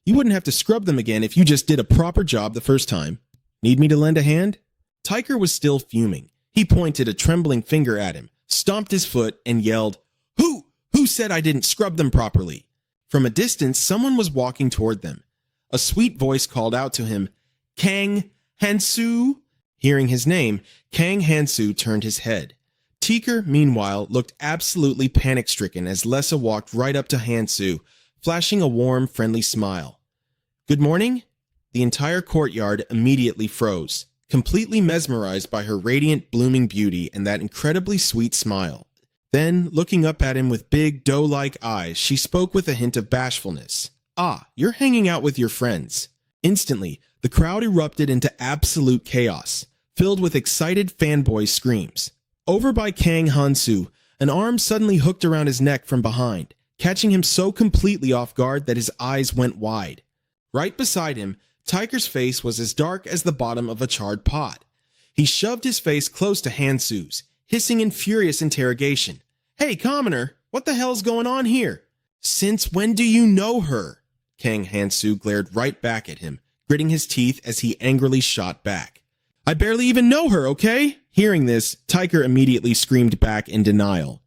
You wouldn't have to scrub them again if you just did a proper job the first time. Need me to lend a hand? Tiger was still fuming. He pointed a trembling finger at him, stomped his foot, and yelled, Who said I didn't scrub them properly? From a distance, someone was walking toward them. A sweet voice called out to him, Kang Hansu? Hearing his name, Kang Hansu turned his head. Tiger, meanwhile, looked absolutely panic-stricken as Lessa walked right up to Hansu, flashing a warm, friendly smile. Good morning? The entire courtyard immediately froze, completely mesmerized by her radiant, blooming beauty and that incredibly sweet smile. Then, looking up at him with big, doe-like eyes, she spoke with a hint of bashfulness. Ah, you're hanging out with your friends. Instantly, the crowd erupted into absolute chaos, filled with excited fanboy screams. Over by Kang Hansu, an arm suddenly hooked around his neck from behind, catching him so completely off guard that his eyes went wide. Right beside him, Tiger's face was as dark as the bottom of a charred pot. He shoved his face close to Hansu's, hissing in furious interrogation. Hey, commoner, what the hell's going on here? Since when do you know her? Kang Hansu glared right back at him, gritting his teeth as he angrily shot back. I barely even know her, okay? Hearing this, Tiger immediately screamed back in denial.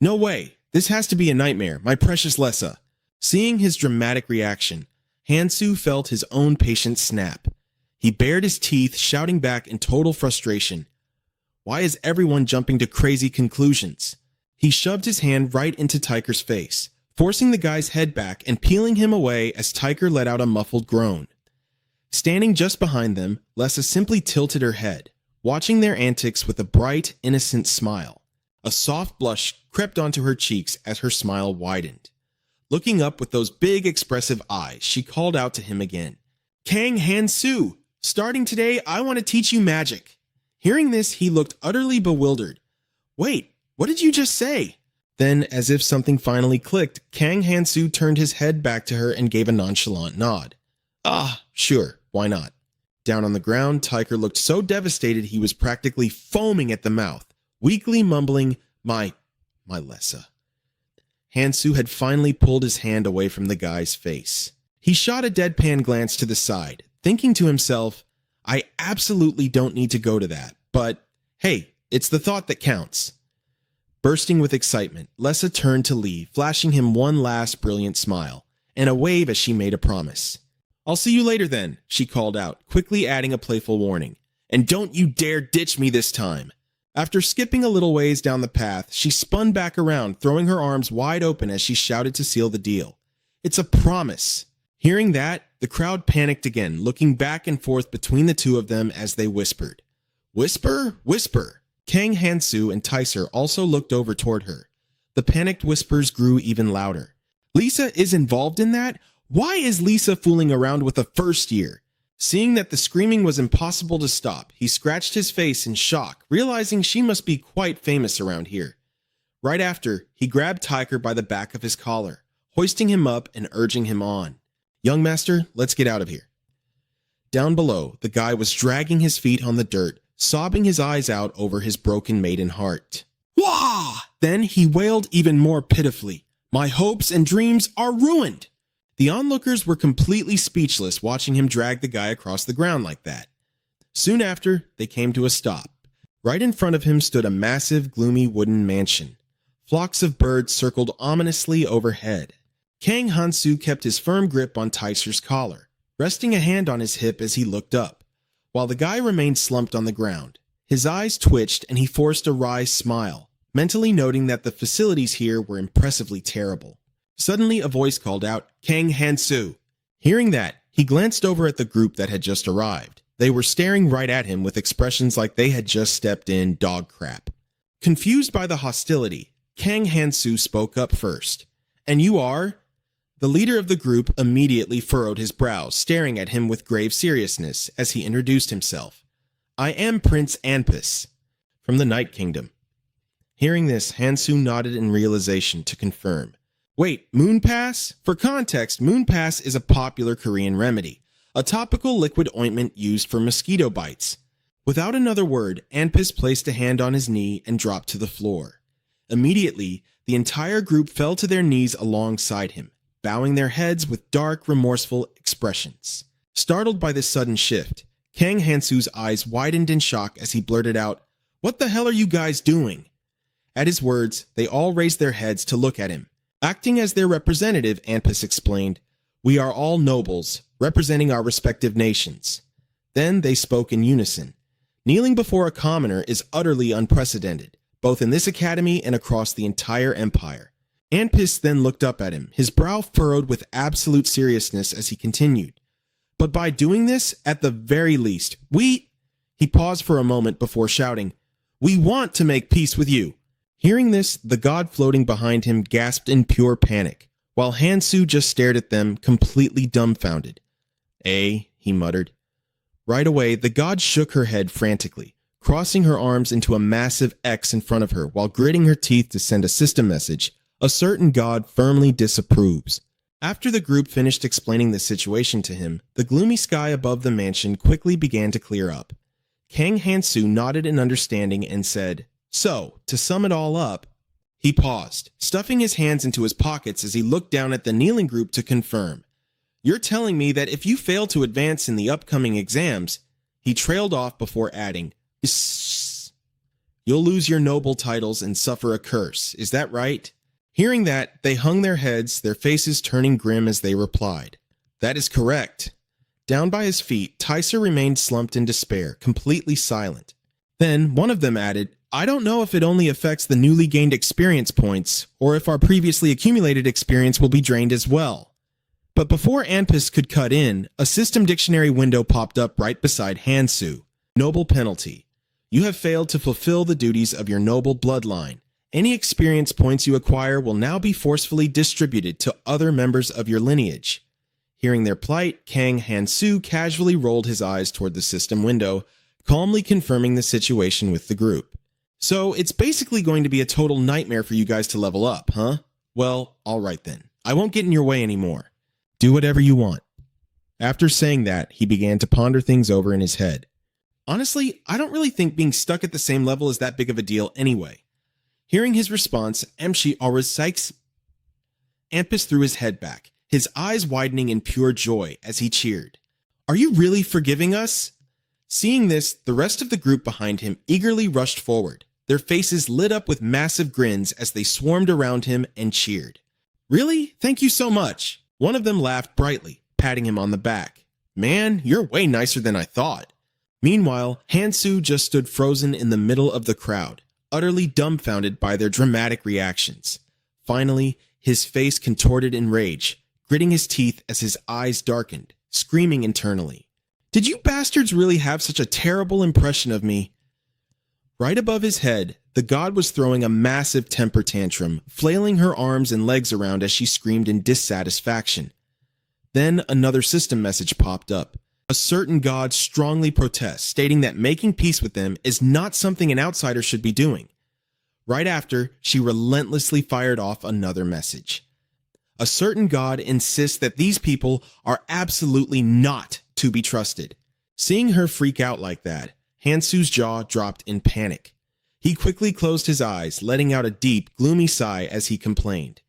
No way, this has to be a nightmare, my precious Lessa. Seeing his dramatic reaction, Hansu felt his own patience snap. He bared his teeth, shouting back in total frustration. Why is everyone jumping to crazy conclusions? He shoved his hand right into Tiger's face, forcing the guy's head back and peeling him away as Tiger let out a muffled groan. Standing just behind them, Lessa simply tilted her head, watching their antics with a bright, innocent smile. A soft blush crept onto her cheeks as her smile widened. Looking up with those big, expressive eyes, she called out to him again. Kang Hansu, starting today, I want to teach you magic. Hearing this, he looked utterly bewildered. Wait, what did you just say? Then, as if something finally clicked, Kang Hansu turned his head back to her and gave a nonchalant nod. Ah, sure, why not? Down on the ground, Tiger looked so devastated he was practically foaming at the mouth, weakly mumbling, My Lessa. Hansu had finally pulled his hand away from the guy's face. He shot a deadpan glance to the side, thinking to himself, I absolutely don't need to go to that, but hey, it's the thought that counts. Bursting with excitement, Lessa turned to leave, flashing him one last brilliant smile, and a wave as she made a promise. I'll see you later then, she called out, quickly adding a playful warning. And don't you dare ditch me this time. After skipping a little ways down the path, she spun back around, throwing her arms wide open as she shouted to seal the deal. It's a promise. Hearing that, the crowd panicked again, looking back and forth between the two of them as they whispered. Whisper, whisper. Kang Hansu and Tiger also looked over toward her. The panicked whispers grew even louder. Lisa is involved in that? Why is Lisa fooling around with a first year? Seeing that the screaming was impossible to stop, he scratched his face in shock, realizing she must be quite famous around here. Right after, he grabbed Tiger by the back of his collar, hoisting him up and urging him on. Young master, let's get out of here. Down below, the guy was dragging his feet on the dirt, sobbing his eyes out over his broken maiden heart. Wah! Then he wailed even more pitifully. My hopes and dreams are ruined. The onlookers were completely speechless watching him drag the guy across the ground like that. Soon after, they came to a stop. Right in front of him stood a massive, gloomy wooden mansion. Flocks of birds circled ominously overhead. Kang Hansu kept his firm grip on Tiger's collar, resting a hand on his hip as he looked up, while the guy remained slumped on the ground. His eyes twitched and he forced a wry smile, mentally noting that the facilities here were impressively terrible. Suddenly, a voice called out, Kang Hansu. Hearing that, he glanced over at the group that had just arrived. They were staring right at him with expressions like they had just stepped in dog crap. Confused by the hostility, Kang Hansu spoke up first. And you are? The leader of the group immediately furrowed his brows, staring at him with grave seriousness as he introduced himself. I am Prince Anpis, from the Night Kingdom. Hearing this, Hansu nodded in realization to confirm. Wait, Moon Pass? For context, Moon Pass is a popular Korean remedy, a topical liquid ointment used for mosquito bites. Without another word, Anpis placed a hand on his knee and dropped to the floor. Immediately, the entire group fell to their knees alongside him, bowing their heads with dark, remorseful expressions. Startled by this sudden shift, Kang Hansu's eyes widened in shock as he blurted out, "What the hell are you guys doing?" At his words, they all raised their heads to look at him. Acting as their representative, Anpis explained, "We are all nobles, representing our respective nations." Then they spoke in unison. Kneeling before a commoner is utterly unprecedented, both in this academy and across the entire empire. Anpis then looked up at him, his brow furrowed with absolute seriousness as he continued. "But by doing this, at the very least, He paused for a moment before shouting, "We want to make peace with you." Hearing this, the god floating behind him gasped in pure panic, while Hansu just stared at them, completely dumbfounded. He muttered. Right away, the god shook her head frantically, crossing her arms into a massive X in front of her while gritting her teeth to send a system message. A certain god firmly disapproves. After the group finished explaining the situation to him, the gloomy sky above the mansion quickly began to clear up. Kang Hansu nodded in understanding and said, "So, to sum it all up..." He paused, stuffing his hands into his pockets as he looked down at the kneeling group to confirm. "You're telling me that if you fail to advance in the upcoming exams..." He trailed off before adding, "You'll lose your noble titles and suffer a curse, is that right?" Hearing that, they hung their heads, their faces turning grim as they replied, "That is correct." Down by his feet, Tyser remained slumped in despair, completely silent. Then one of them added, "I don't know if it only affects the newly gained experience points, or if our previously accumulated experience will be drained as well." But before Anpis could cut in, a system dictionary window popped up right beside Hansu. Noble penalty. You have failed to fulfill the duties of your noble bloodline. Any experience points you acquire will now be forcefully distributed to other members of your lineage. Hearing their plight, Kang Hansu casually rolled his eyes toward the system window, calmly confirming the situation with the group. "So it's basically going to be a total nightmare for you guys to level up, huh? Well, alright then. I won't get in your way anymore. Do whatever you want." After saying that, he began to ponder things over in his head. Honestly, I don't really think being stuck at the same level is that big of a deal anyway. Hearing his response, Emshi Aurus Sykes, Ampus threw his head back, his eyes widening in pure joy as he cheered. "Are you really forgiving us?" Seeing this, the rest of the group behind him eagerly rushed forward, their faces lit up with massive grins as they swarmed around him and cheered. "Really? Thank you so much." One of them laughed brightly, patting him on the back. "Man, you're way nicer than I thought." Meanwhile, Hansu just stood frozen in the middle of the crowd, utterly dumbfounded by their dramatic reactions. Finally, his face contorted in rage, gritting his teeth as his eyes darkened, screaming internally, "Did you bastards really have such a terrible impression of me?" Right above his head, the god was throwing a massive temper tantrum, flailing her arms and legs around as she screamed in dissatisfaction. Then another system message popped up. A certain god strongly protests, stating that making peace with them is not something an outsider should be doing. Right after, she relentlessly fired off another message. A certain god insists that these people are absolutely not to be trusted. Seeing her freak out like that, Hansu's jaw dropped in panic. He quickly closed his eyes, letting out a deep, gloomy sigh as he complained,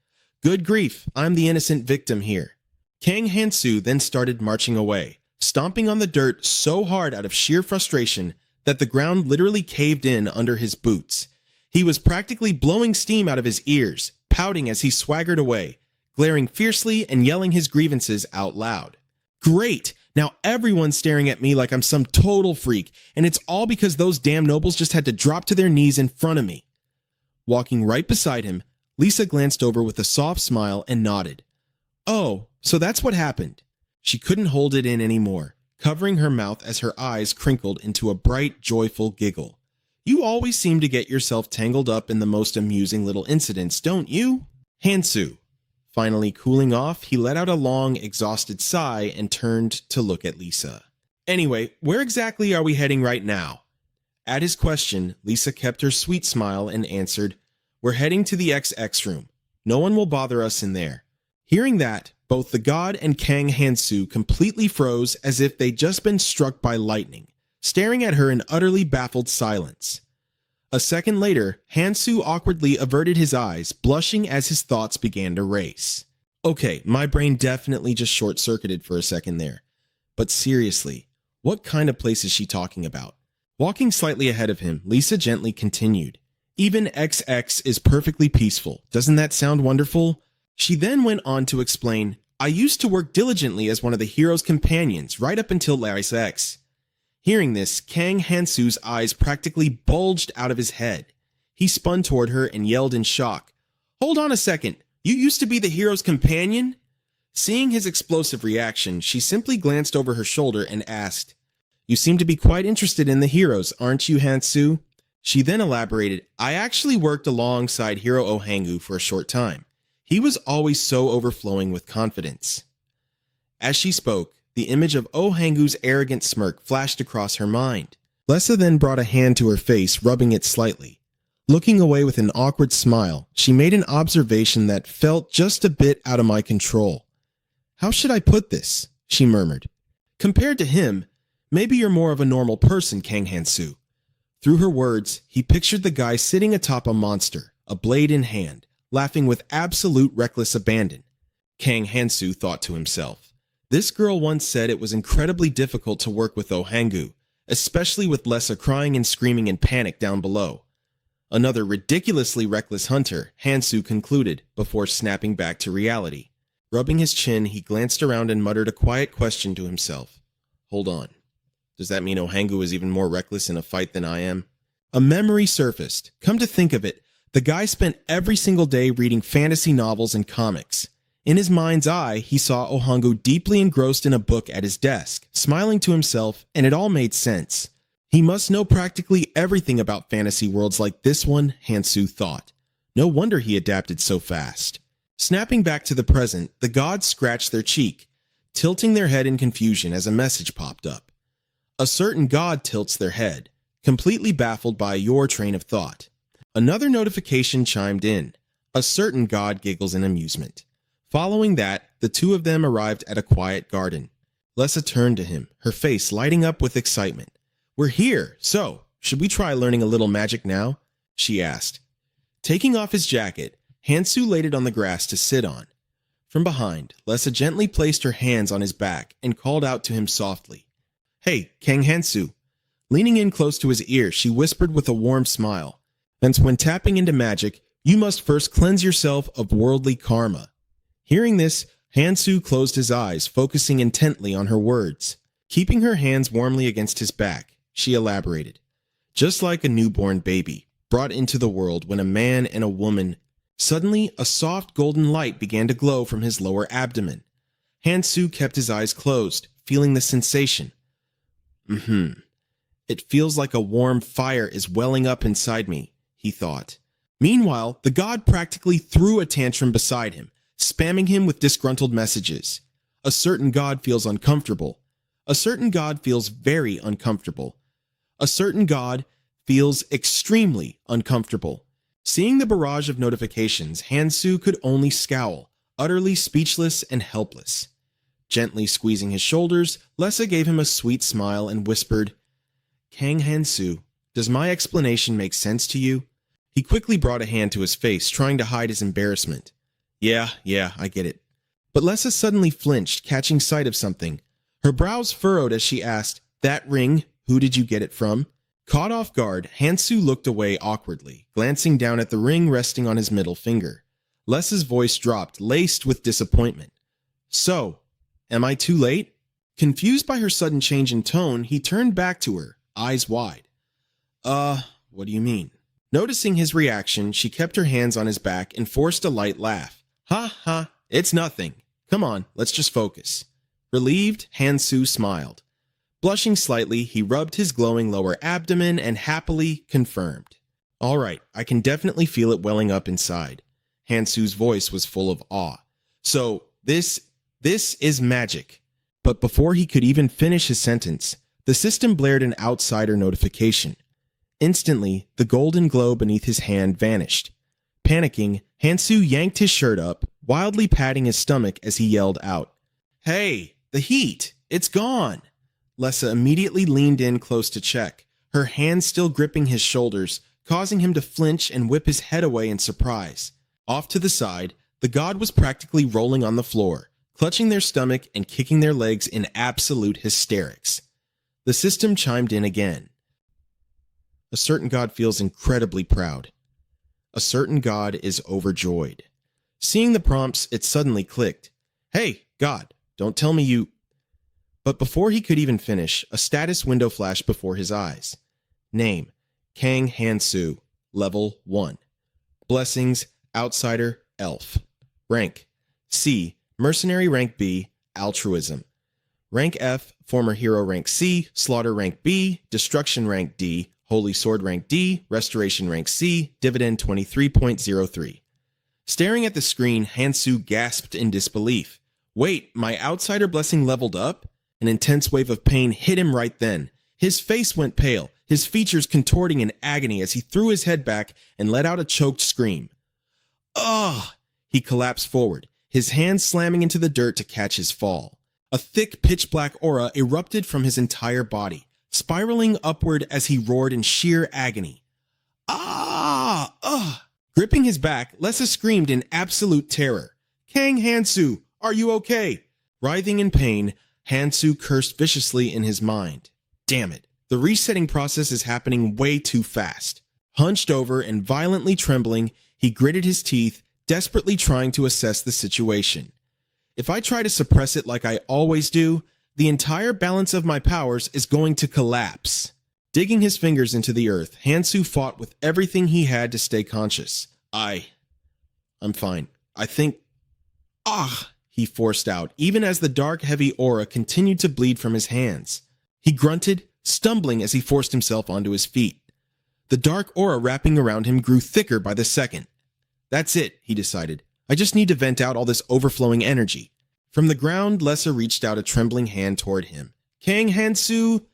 "Good grief, I'm the innocent victim here." Kang Hansu then started marching away, stomping on the dirt so hard out of sheer frustration that the ground literally caved in under his boots. He was practically blowing steam out of his ears, pouting as he swaggered away, glaring fiercely and yelling his grievances out loud. "Great! Now everyone's staring at me like I'm some total freak, and it's all because those damn nobles just had to drop to their knees in front of me." Walking right beside him, Lisa glanced over with a soft smile and nodded. "Oh, so that's what happened." She couldn't hold it in anymore, covering her mouth as her eyes crinkled into a bright, joyful giggle. "You always seem to get yourself tangled up in the most amusing little incidents, don't you?" Hansu. Finally cooling off, he let out a long, exhausted sigh and turned to look at Lisa. "Anyway, where exactly are we heading right now?" At his question, Lisa kept her sweet smile and answered, "We're heading to the XX room. No one will bother us in there." Hearing that, both the god and Kang Hansu completely froze as if they'd just been struck by lightning, staring at her in utterly baffled silence. A second later, Hansu awkwardly averted his eyes, blushing as his thoughts began to race. Okay, my brain definitely just short-circuited for a second there. But seriously, what kind of place is she talking about? Walking slightly ahead of him, Lisa gently continued. Even XX is perfectly peaceful. Doesn't that sound wonderful? She then went on to explain, I used to work diligently as one of the hero's companions right up until Larry's X. Hearing this, Kang Hansu's eyes practically bulged out of his head. He spun toward her and yelled in shock, Hold on a second, you used to be the hero's companion? Seeing his explosive reaction, she simply glanced over her shoulder and asked, You seem to be quite interested in the heroes, aren't you, Hansu? She then elaborated, I actually worked alongside Hero Ohangu for a short time. He was always so overflowing with confidence. As she spoke, the image of Ohangu's arrogant smirk flashed across her mind. Lessa then brought a hand to her face, rubbing it slightly. Looking away with an awkward smile, she made an observation that felt just a bit out of my control. How should I put this? She murmured. Compared to him, maybe you're more of a normal person, Kang Hansu. Through her words, he pictured the guy sitting atop a monster, a blade in hand, laughing with absolute reckless abandon. Kang Hansu thought to himself. This girl once said it was incredibly difficult to work with Ohangu, especially with Lessa crying and screaming in panic down below. Another ridiculously reckless hunter, Hansu concluded, before snapping back to reality. Rubbing his chin, he glanced around and muttered a quiet question to himself. Hold on. Does that mean Ohangu is even more reckless in a fight than I am? A memory surfaced. Come to think of it, the guy spent every single day reading fantasy novels and comics. In his mind's eye, he saw Ohangu deeply engrossed in a book at his desk, smiling to himself, and it all made sense. He must know practically everything about fantasy worlds like this one, Hansu thought. No wonder he adapted so fast. Snapping back to the present, the gods scratched their cheek, tilting their head in confusion as a message popped up. A certain god tilts their head, completely baffled by your train of thought. Another notification chimed in. A certain god giggles in amusement. Following that, the two of them arrived at a quiet garden. Lessa turned to him, her face lighting up with excitement. We're here, so should we try learning a little magic now? She asked. Taking off his jacket, Hansu laid it on the grass to sit on. From behind, Lessa gently placed her hands on his back and called out to him softly. Hey, Kang Hansu. Leaning in close to his ear, she whispered with a warm smile. Since when tapping into magic, you must first cleanse yourself of worldly karma. Hearing this, Hansu closed his eyes, focusing intently on her words. Keeping her hands warmly against his back, she elaborated. Just like a newborn baby, brought into the world when a man and a woman... Suddenly, a soft golden light began to glow from his lower abdomen. Hansu kept his eyes closed, feeling the sensation. It feels like a warm fire is welling up inside me, he thought. Meanwhile, the god practically threw a tantrum beside him, spamming him with disgruntled messages. A certain god feels uncomfortable. A certain god feels very uncomfortable. A certain god feels extremely uncomfortable. Seeing the barrage of notifications, Hansu could only scowl, utterly speechless and helpless. Gently squeezing his shoulders, Lessa gave him a sweet smile and whispered, Kang Hansu, does my explanation make sense to you? He quickly brought a hand to his face, trying to hide his embarrassment. Yeah, I get it. But Lessa suddenly flinched, catching sight of something. Her brows furrowed as she asked, That ring, who did you get it from? Caught off guard, Hansu looked away awkwardly, glancing down at the ring resting on his middle finger. Lessa's voice dropped, laced with disappointment. So, am I too late? Confused by her sudden change in tone, he turned back to her, eyes wide. What do you mean? Noticing his reaction, she kept her hands on his back and forced a light laugh. Ha, it's nothing. Come on, let's just focus. Relieved, Hansu smiled. Blushing slightly, he rubbed his glowing lower abdomen and happily confirmed. All right, I can definitely feel it welling up inside. Hansu's voice was full of awe. So, this is magic. But before he could even finish his sentence, the system blared an outsider notification. Instantly, the golden glow beneath his hand vanished. Panicking, Hansu yanked his shirt up, wildly patting his stomach as he yelled out, Hey, the heat! It's gone! Lessa immediately leaned in close to check, her hands still gripping his shoulders, causing him to flinch and whip his head away in surprise. Off to the side, the god was practically rolling on the floor, clutching their stomach and kicking their legs in absolute hysterics. The system chimed in again. A certain god feels incredibly proud. A certain god is overjoyed. Seeing the prompts, it suddenly clicked. Hey, God, don't tell me you... But before he could even finish, a status window flashed before his eyes. Name, Kang Han-soo, level 1. Blessings, outsider, elf. Rank, C, mercenary rank B, altruism. Rank F, former hero rank C, slaughter rank B, destruction rank D, holy sword rank D, restoration rank C, dividend 23.03. Staring at the screen, Han-soo gasped in disbelief. Wait, my outsider blessing leveled up? An intense wave of pain hit him right then. His face went pale, his features contorting in agony as he threw his head back and let out a choked scream. Ugh! He collapsed forward, his hands slamming into the dirt to catch his fall. A thick, pitch-black aura erupted from his entire body, spiraling upward as he roared in sheer agony. Ah! Ugh! Gripping his back, Lessa screamed in absolute terror. Kang Han-soo, are you okay? Writhing in pain, Han-soo cursed viciously in his mind. Damn it, the resetting process is happening way too fast. Hunched over and violently trembling, he gritted his teeth, desperately trying to assess the situation. If I try to suppress it like I always do, the entire balance of my powers is going to collapse. Digging his fingers into the earth, Han-soo fought with everything he had to stay conscious. I'm fine. I think... Ah! He forced out, even as the dark, heavy aura continued to bleed from his hands. He grunted, stumbling as he forced himself onto his feet. The dark aura wrapping around him grew thicker by the second. That's it, he decided. I just need to vent out all this overflowing energy. From the ground, Lessa reached out a trembling hand toward him. Kang Han-soo?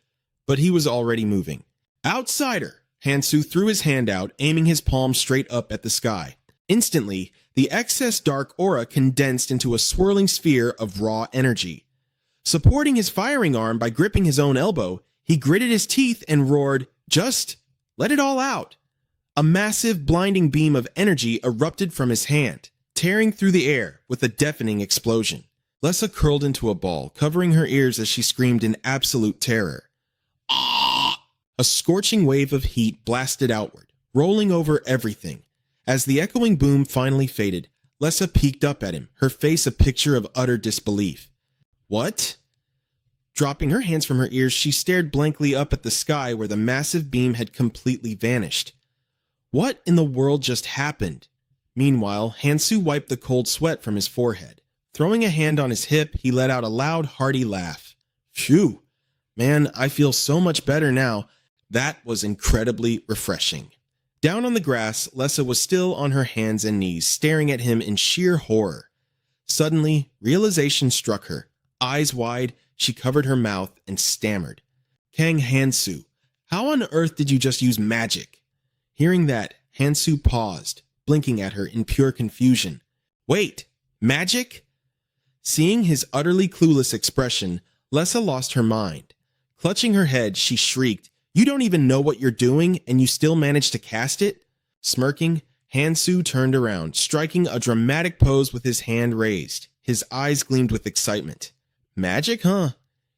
But he was already moving. Outsider! Han-soo threw his hand out, aiming his palm straight up at the sky. Instantly, the excess dark aura condensed into a swirling sphere of raw energy. Supporting his firing arm by gripping his own elbow, he gritted his teeth and roared, "Just let it all out." A massive, blinding beam of energy erupted from his hand, tearing through the air with a deafening explosion. Lessa curled into a ball, covering her ears as she screamed in absolute terror. Ah! A scorching wave of heat blasted outward, rolling over everything. As the echoing boom finally faded, Lessa peeked up at him, her face a picture of utter disbelief. What? Dropping her hands from her ears, she stared blankly up at the sky where the massive beam had completely vanished. What in the world just happened? Meanwhile, Han-soo wiped the cold sweat from his forehead. Throwing a hand on his hip, he let out a loud, hearty laugh. Phew! Man, I feel so much better now. That was incredibly refreshing. Down on the grass, Lessa was still on her hands and knees, staring at him in sheer horror. Suddenly, realization struck her. Eyes wide, she covered her mouth and stammered. Kang Han-soo, how on earth did you just use magic? Hearing that, Han-soo paused, blinking at her in pure confusion. Wait, magic? Seeing his utterly clueless expression, Lessa lost her mind. Clutching her head, she shrieked, "You don't even know what you're doing, and you still managed to cast it?" Smirking, Han-soo turned around, striking a dramatic pose with his hand raised. His eyes gleamed with excitement. Magic, huh?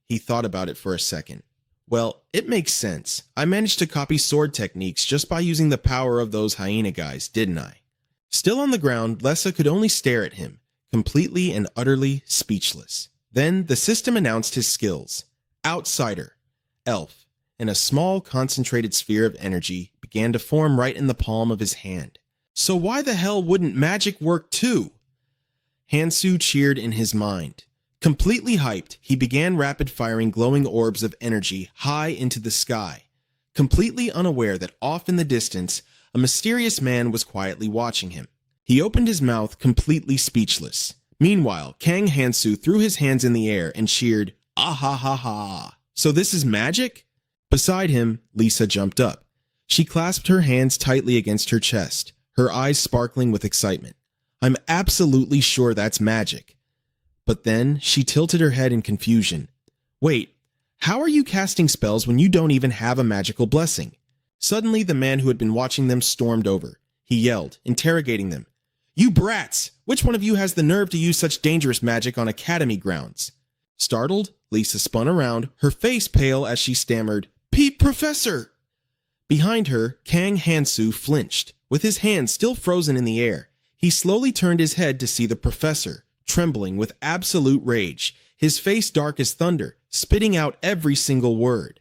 He thought about it for a second. Well, it makes sense. I managed to copy sword techniques just by using the power of those hyena guys, didn't I? Still on the ground, Lessa could only stare at him, completely and utterly speechless. Then the system announced his skills. Outsider, elf, and a small concentrated sphere of energy began to form right in the palm of his hand. So why the hell wouldn't magic work too? Han-soo cheered in his mind. Completely hyped, he began rapid-firing glowing orbs of energy high into the sky, completely unaware that off in the distance, a mysterious man was quietly watching him. He opened his mouth, completely speechless. Meanwhile, Kang Han-soo threw his hands in the air and cheered, "Ah ha ha ha! So this is magic?" Beside him, Lisa jumped up. She clasped her hands tightly against her chest, her eyes sparkling with excitement. "I'm absolutely sure that's magic." But then she tilted her head in confusion. "Wait, How are you casting spells when you don't even have a magical blessing? Suddenly, the man who had been watching them stormed over. He yelled, interrogating them. You brats! Which one of you has the nerve to use such dangerous magic on academy grounds? Startled, Lisa spun around, her face pale as she stammered, Pete, Professor! Behind her, Kang Hansu flinched. With his hands still frozen in the air, he slowly turned his head to see the professor, trembling with absolute rage, his face dark as thunder, spitting out every single word.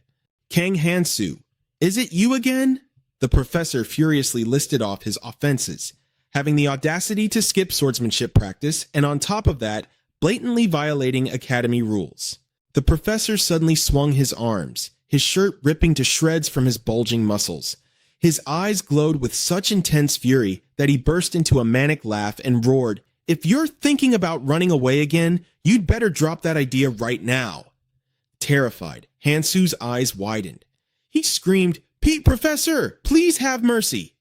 Kang Hansu, is it you again? The professor furiously listed off his offenses, having the audacity to skip swordsmanship practice, and on top of that, blatantly violating academy rules. The professor suddenly swung his arms, his shirt ripping to shreds from his bulging muscles. His eyes glowed with such intense fury that he burst into a manic laugh and roared, If you're thinking about running away again, you'd better drop that idea right now. Terrified, Hansu's eyes widened. He screamed, Pete, Professor, please have mercy.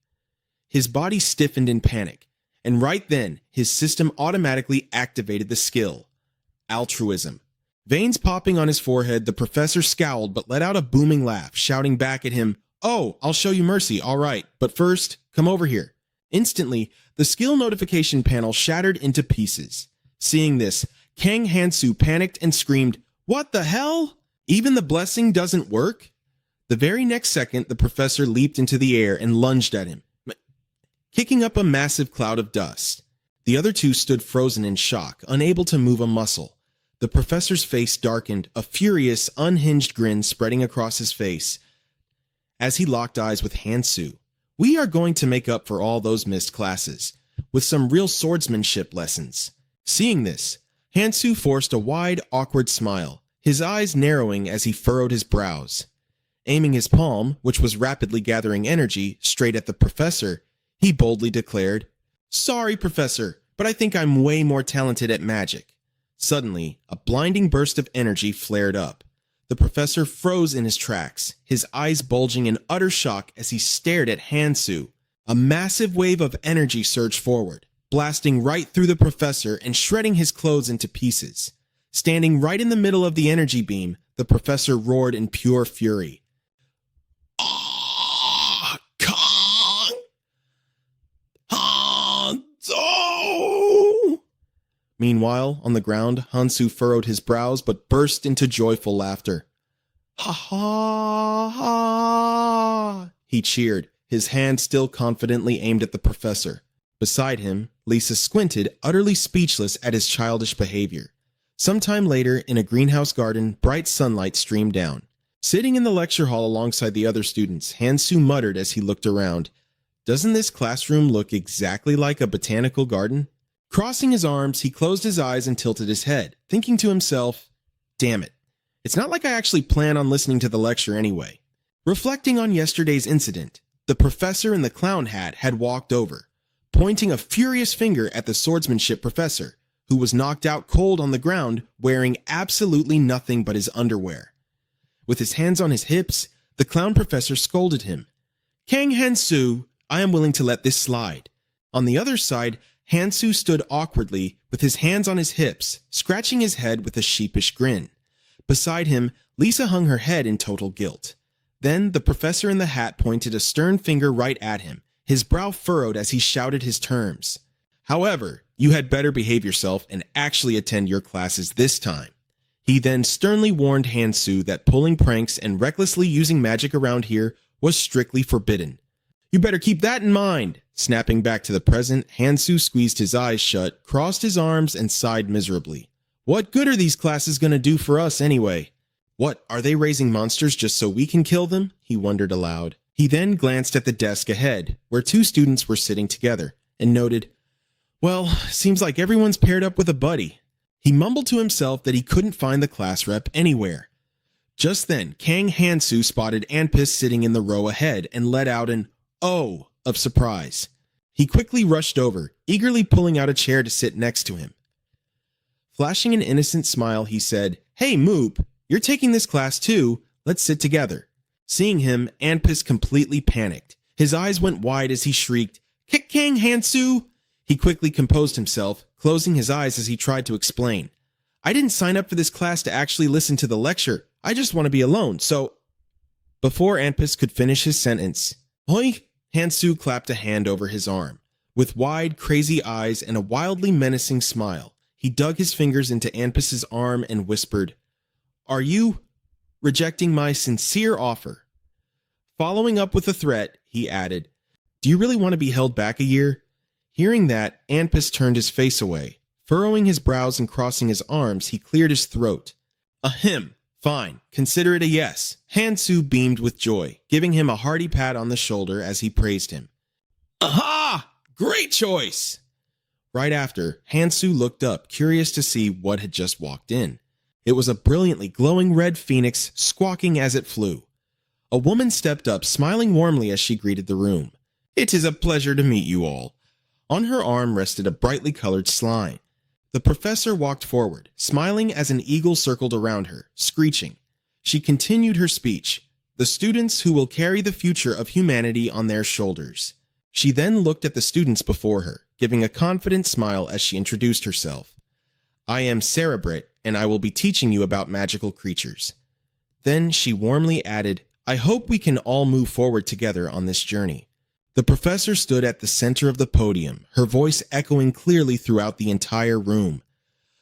His body stiffened in panic, and right then, his system automatically activated the skill. Altruism. Veins popping on his forehead, the professor scowled but let out a booming laugh, shouting back at him, Oh, I'll show you mercy, all right, but first, come over here. Instantly, the skill notification panel shattered into pieces. Seeing this, Kang Hansu panicked and screamed, What the hell? Even the blessing doesn't work? The very next second, the professor leaped into the air and lunged at him, kicking up a massive cloud of dust. The other two stood frozen in shock, unable to move a muscle. The professor's face darkened, a furious, unhinged grin spreading across his face as he locked eyes with Hansu. We are going to make up for all those missed classes, with some real swordsmanship lessons. Seeing this, Hansu forced a wide, awkward smile, his eyes narrowing as he furrowed his brows. Aiming his palm, which was rapidly gathering energy, straight at the professor, he boldly declared, Sorry, Professor, but I think I'm way more talented at magic. Suddenly, a blinding burst of energy flared up. The professor froze in his tracks, his eyes bulging in utter shock as he stared at Hansu. A massive wave of energy surged forward, blasting right through the professor and shredding his clothes into pieces. Standing right in the middle of the energy beam, the professor roared in pure fury. Ah, Kang! Hanzo! Meanwhile, on the ground, Hansu furrowed his brows but burst into joyful laughter. Ha ha ha! He cheered, his hand still confidently aimed at the professor. Beside him, Lisa squinted, utterly speechless at his childish behavior. Sometime later, in a greenhouse garden, bright sunlight streamed down. Sitting in the lecture hall alongside the other students, Hansu muttered as he looked around, Doesn't this classroom look exactly like a botanical garden? Crossing his arms, he closed his eyes and tilted his head, thinking to himself, Damn it, it's not like I actually plan on listening to the lecture anyway. Reflecting on yesterday's incident, the professor in the clown hat had walked over, pointing a furious finger at the swordsmanship professor, who was knocked out cold on the ground wearing absolutely nothing but his underwear. With his hands on his hips, the clown professor scolded him. Kang Hansu, I am willing to let this slide. On the other side, Hansu stood awkwardly with his hands on his hips, scratching his head with a sheepish grin. Beside him, Lisa hung her head in total guilt. Then the professor in the hat pointed a stern finger right at him, his brow furrowed as he shouted his terms. However, you had better behave yourself and actually attend your classes this time. He then sternly warned Hansu that pulling pranks and recklessly using magic around here was strictly forbidden. You better keep that in mind. Snapping back to the present, Hansu squeezed his eyes shut, crossed his arms, and sighed miserably. What good are these classes gonna do for us anyway? What, are they raising monsters just so we can kill them? He wondered aloud. He then glanced at the desk ahead, where two students were sitting together, and noted, Well, seems like everyone's paired up with a buddy. He mumbled to himself that he couldn't find the class rep anywhere. Just then, Kang Hansu spotted Anpis sitting in the row ahead and let out an "oh" of surprise. He quickly rushed over, eagerly pulling out a chair to sit next to him. Flashing an innocent smile, he said, Hey, Moop, you're taking this class too. Let's sit together. Seeing him, Anpis completely panicked. His eyes went wide as he shrieked, Kang Hansu! He quickly composed himself, closing his eyes as he tried to explain. I didn't sign up for this class to actually listen to the lecture. I just want to be alone, so... Before Anpis could finish his sentence, Hoi! Hansu clapped a hand over his arm. With wide, crazy eyes and a wildly menacing smile, he dug his fingers into Anpis's arm and whispered, "Are you rejecting my sincere offer?" Following up with a threat, he added, "Do you really want to be held back a year?" Hearing that, Anpis turned his face away. Furrowing his brows and crossing his arms, he cleared his throat. "Ahem. Fine. Consider it a yes." Hansu beamed with joy, giving him a hearty pat on the shoulder as he praised him. "Aha! Great choice!" Right after, Hansu looked up, curious to see what had just walked in. It was a brilliantly glowing red phoenix, squawking as it flew. A woman stepped up, smiling warmly as she greeted the room. "It is a pleasure to meet you all." On her arm rested a brightly colored slime. The professor walked forward, smiling as an eagle circled around her, screeching. She continued her speech, "The students who will carry the future of humanity on their shoulders." She then looked at the students before her, giving a confident smile as she introduced herself. "I am Cerebrit, and I will be teaching you about magical creatures." Then she warmly added, "I hope we can all move forward together on this journey." The professor stood at the center of the podium, her voice echoing clearly throughout the entire room.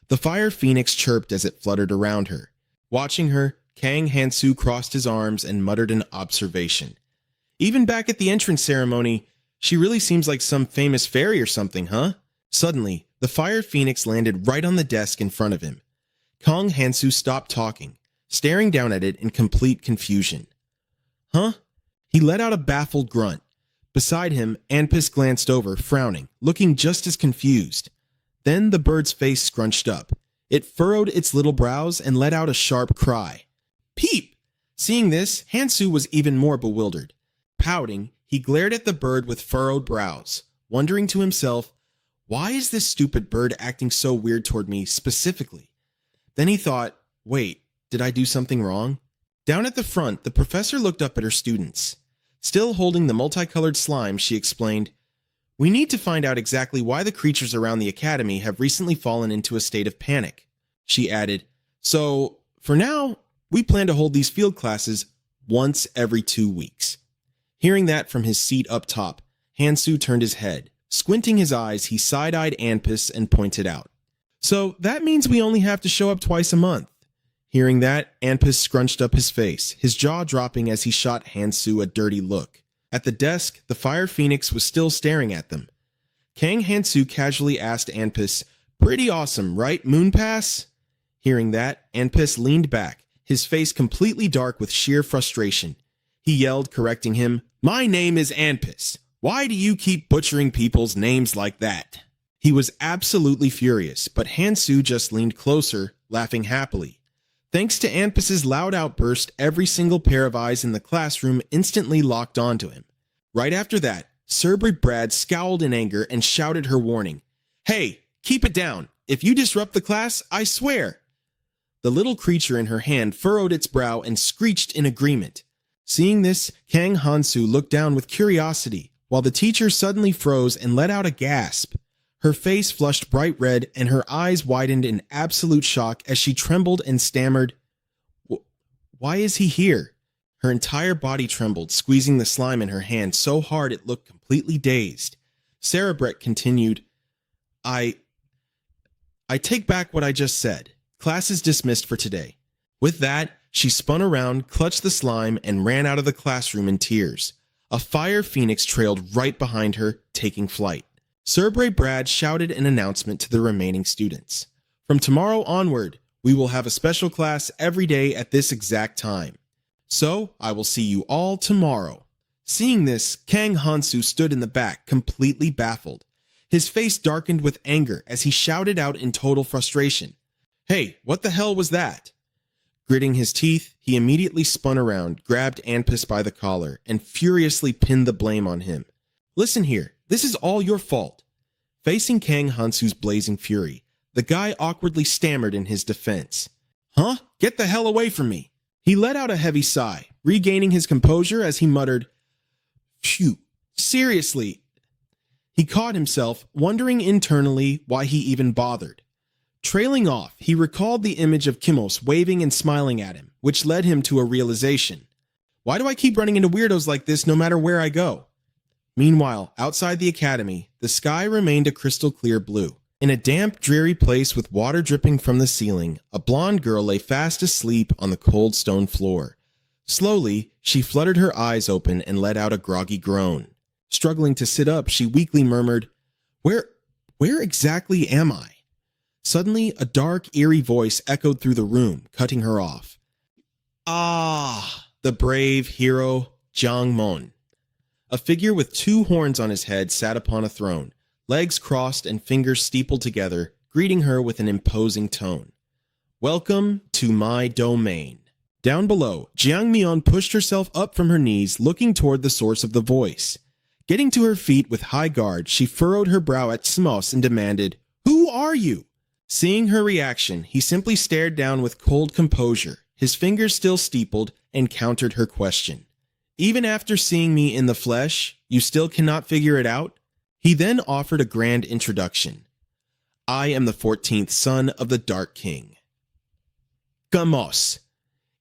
The fire phoenix chirped as it fluttered around her. Watching her, Kang Hansu crossed his arms and muttered an observation. "Even back at the entrance ceremony, she really seems like some famous fairy or something, huh?" Suddenly, the fire phoenix landed right on the desk in front of him. Kang Hansu stopped talking, staring down at it in complete confusion. "Huh?" He let out a baffled grunt. Beside him, Anpis glanced over, frowning, looking just as confused. Then the bird's face scrunched up. It furrowed its little brows and let out a sharp cry. "Peep!" Seeing this, Hansu was even more bewildered. Pouting, he glared at the bird with furrowed brows, wondering to himself, "Why is this stupid bird acting so weird toward me specifically?" Then he thought, "Wait, did I do something wrong?" Down at the front, the professor looked up at her students. Still holding the multicolored slime, she explained, "We need to find out exactly why the creatures around the academy have recently fallen into a state of panic." She added, "So, for now, we plan to hold these field classes once every 2 weeks. Hearing that from his seat up top, Hansu turned his head. Squinting his eyes, he side-eyed Anpis and pointed out, "So that means we only have to show up twice a month." Hearing that, Anpis scrunched up his face, his jaw dropping as he shot Hansu a dirty look. At the desk, the fire phoenix was still staring at them. Kang Hansu casually asked Anpis, "Pretty awesome, right, Moon Pass?" Hearing that, Anpis leaned back, his face completely dark with sheer frustration. He yelled, correcting him, "My name is Anpis. Why do you keep butchering people's names like that?" He was absolutely furious, but Hansu just leaned closer, laughing happily. Thanks to Anpis's loud outburst, every single pair of eyes in the classroom instantly locked onto him. Right after that, Cerebrit Brad scowled in anger and shouted her warning, "Hey, keep it down. If you disrupt the class, I swear." The little creature in her hand furrowed its brow and screeched in agreement. Seeing this, Kang Hansu looked down with curiosity, while the teacher suddenly froze and let out a gasp. Her face flushed bright red and her eyes widened in absolute shock as she trembled and stammered, "Why is he here?" Her entire body trembled, squeezing the slime in her hand so hard it looked completely dazed. Cerebrit continued, I take back what I just said. Class is dismissed for today." With that, she spun around, clutched the slime, and ran out of the classroom in tears. A fire phoenix trailed right behind her, taking flight. Cerebrit Brad shouted an announcement to the remaining students. "From tomorrow onward, we will have a special class every day at this exact time. So, I will see you all tomorrow." Seeing this, Kang Hansu stood in the back, completely baffled. His face darkened with anger as he shouted out in total frustration, "Hey, what the hell was that?" Gritting his teeth, he immediately spun around, grabbed Anpis by the collar, and furiously pinned the blame on him. "Listen here, this is all your fault." Facing Kang Hansu's blazing fury, the guy awkwardly stammered in his defense. "Huh? Get the hell away from me." He let out a heavy sigh, regaining his composure as he muttered, "Phew, seriously." He caught himself, wondering internally why he even bothered. Trailing off, he recalled the image of Kimos waving and smiling at him, which led him to a realization. Why do I keep running into weirdos like this no matter where I go? Meanwhile, outside the academy, the sky remained a crystal clear blue. In a damp, dreary place with water dripping from the ceiling, a blonde girl lay fast asleep on the cold stone floor. Slowly, she fluttered her eyes open and let out a groggy groan. Struggling to sit up, she weakly murmured, Where exactly am I? Suddenly, a dark, eerie voice echoed through the room, cutting her off. Ah, the brave hero Jiang Mon. A figure with 2 horns on his head sat upon a throne, legs crossed and fingers steepled together, greeting her with an imposing tone. Welcome to my domain. Down below, Jiang Mian pushed herself up from her knees, looking toward the source of the voice. Getting to her feet with high guard, she furrowed her brow at Smos and demanded, Who are you? Seeing her reaction, he simply stared down with cold composure, his fingers still steepled, and countered her question. Even after seeing me in the flesh, you still cannot figure it out? He then offered a grand introduction. I am the 14th son of the Dark King. Gamos.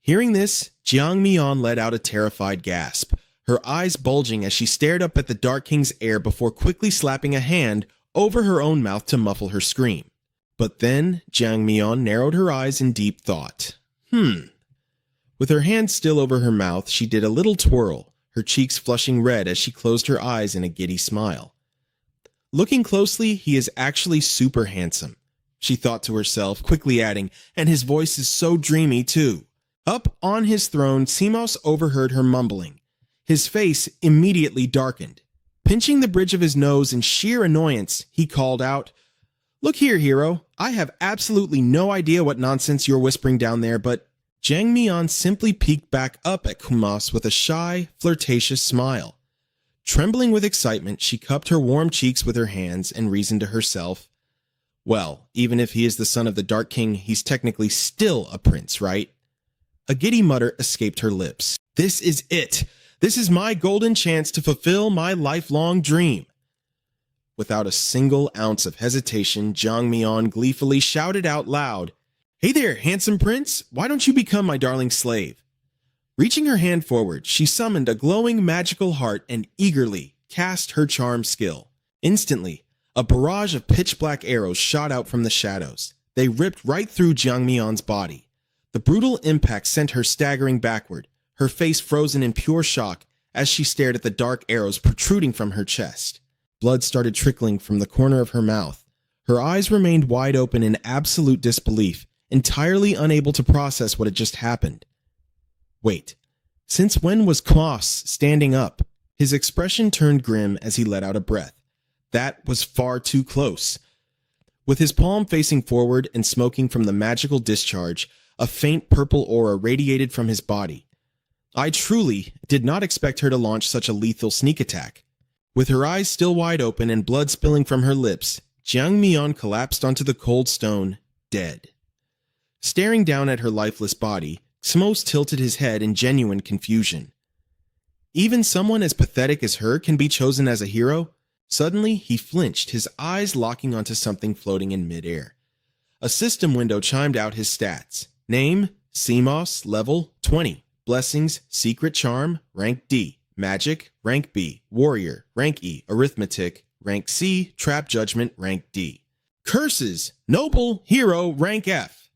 Hearing this, Jiang Mian let out a terrified gasp, her eyes bulging as she stared up at the Dark King's heir before quickly slapping a hand over her own mouth to muffle her scream. But then, Jiang Mian narrowed her eyes in deep thought. With her hand still over her mouth, she did a little twirl, her cheeks flushing red as she closed her eyes in a giddy smile. Looking closely, he is actually super handsome, she thought to herself, quickly adding, and his voice is so dreamy too. Up on his throne, Simos overheard her mumbling. His face immediately darkened. Pinching the bridge of his nose in sheer annoyance, he called out, Look here, hero, I have absolutely no idea what nonsense you're whispering down there, but Jiang Mian simply peeked back up at Kumas with a shy, flirtatious smile. Trembling with excitement, she cupped her warm cheeks with her hands and reasoned to herself, Well, even if he is the son of the Dark King, he's technically still a prince, right? A giddy mutter escaped her lips. This is it! This is my golden chance to fulfill my lifelong dream! Without a single ounce of hesitation, Jiang Mian gleefully shouted out loud, Hey there, handsome prince, why don't you become my darling slave? Reaching her hand forward, she summoned a glowing magical heart and eagerly cast her charm skill. Instantly, a barrage of pitch-black arrows shot out from the shadows. They ripped right through Jiang Mian's body. The brutal impact sent her staggering backward, her face frozen in pure shock as she stared at the dark arrows protruding from her chest. Blood started trickling from the corner of her mouth. Her eyes remained wide open in absolute disbelief, entirely unable to process what had just happened. Wait, since when was Klaus standing up? His expression turned grim as he let out a breath. That was far too close. With his palm facing forward and smoking from the magical discharge, a faint purple aura radiated from his body. I truly did not expect her to launch such a lethal sneak attack. With her eyes still wide open and blood spilling from her lips, Jiang Mian collapsed onto the cold stone, dead. Staring down at her lifeless body, Smos tilted his head in genuine confusion. Even someone as pathetic as her can be chosen as a hero? Suddenly, he flinched, his eyes locking onto something floating in midair. A system window chimed out his stats. Name, CMOS, level 20. Blessings, secret charm, rank D. Magic, rank B. Warrior, rank E. Arithmetic, rank C. Trap judgment, rank D. Curses, noble, hero, rank F.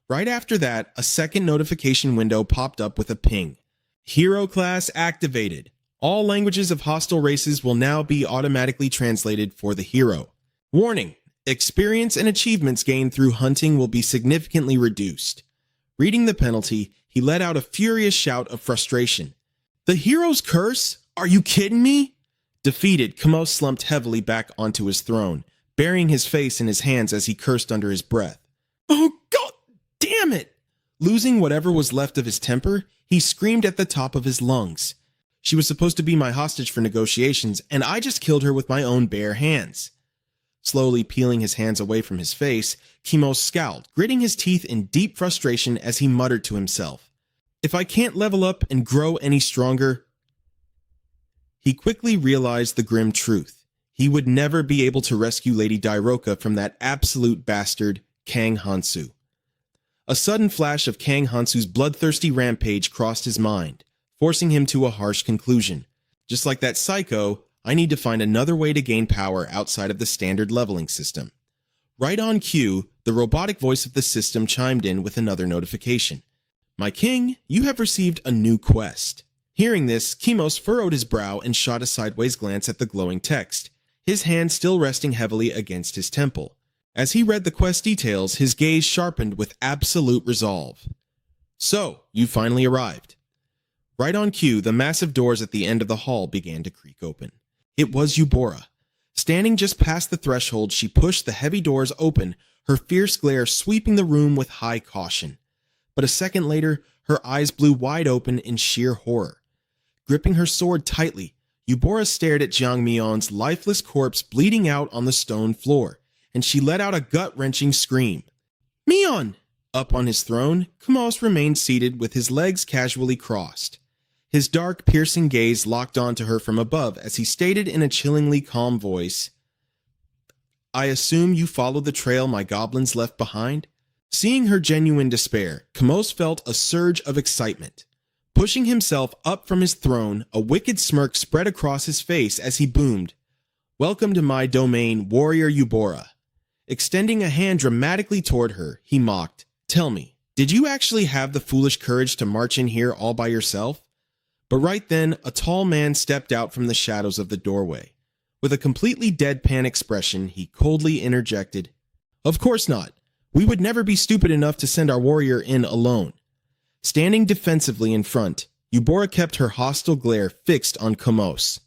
Right after that, a second notification window popped up with a ping. Hero class activated. All languages of hostile races will now be automatically translated for the hero. Warning, experience and achievements gained through hunting will be significantly reduced. Reading the penalty, he let out a furious shout of frustration. The hero's curse? Are you kidding me? Defeated, Kamos slumped heavily back onto his throne, burying his face in his hands as he cursed under his breath. Oh, God damn it! Losing whatever was left of his temper, he screamed at the top of his lungs. She was supposed to be my hostage for negotiations, and I just killed her with my own bare hands. Slowly peeling his hands away from his face, Kamos scowled, gritting his teeth in deep frustration as he muttered to himself. If I can't level up and grow any stronger... He quickly realized the grim truth. He would never be able to rescue Lady Dairoka from that absolute bastard, Kang Hansu. A sudden flash of Kang Hansu's bloodthirsty rampage crossed his mind, forcing him to a harsh conclusion. Just like that psycho, I need to find another way to gain power outside of the standard leveling system. Right on cue, the robotic voice of the system chimed in with another notification. My king, you have received a new quest. Hearing this, Kimos furrowed his brow and shot a sideways glance at the glowing text, his hand still resting heavily against his temple. As he read the quest details, his gaze sharpened with absolute resolve. So, you finally arrived. Right on cue, the massive doors at the end of the hall began to creak open. It was Eubora. Standing just past the threshold, she pushed the heavy doors open, her fierce glare sweeping the room with high caution. But a second later, her eyes blew wide open in sheer horror. Gripping her sword tightly, Eubora stared at Jiang Mion's lifeless corpse bleeding out on the stone floor, and she let out a gut-wrenching scream. Mion! Up on his throne, Kimos remained seated with his legs casually crossed. His dark, piercing gaze locked onto her from above as he stated in a chillingly calm voice, I assume you followed the trail my goblins left behind? Seeing her genuine despair, Kimos felt a surge of excitement. Pushing himself up from his throne, a wicked smirk spread across his face as he boomed, Welcome to my domain, warrior Eubora. Extending a hand dramatically toward her, he mocked, Tell me, did you actually have the foolish courage to march in here all by yourself? But right then, a tall man stepped out from the shadows of the doorway. With a completely deadpan expression, he coldly interjected, Of course not. We would never be stupid enough to send our warrior in alone. Standing defensively in front, Eubora kept her hostile glare fixed on Kimos.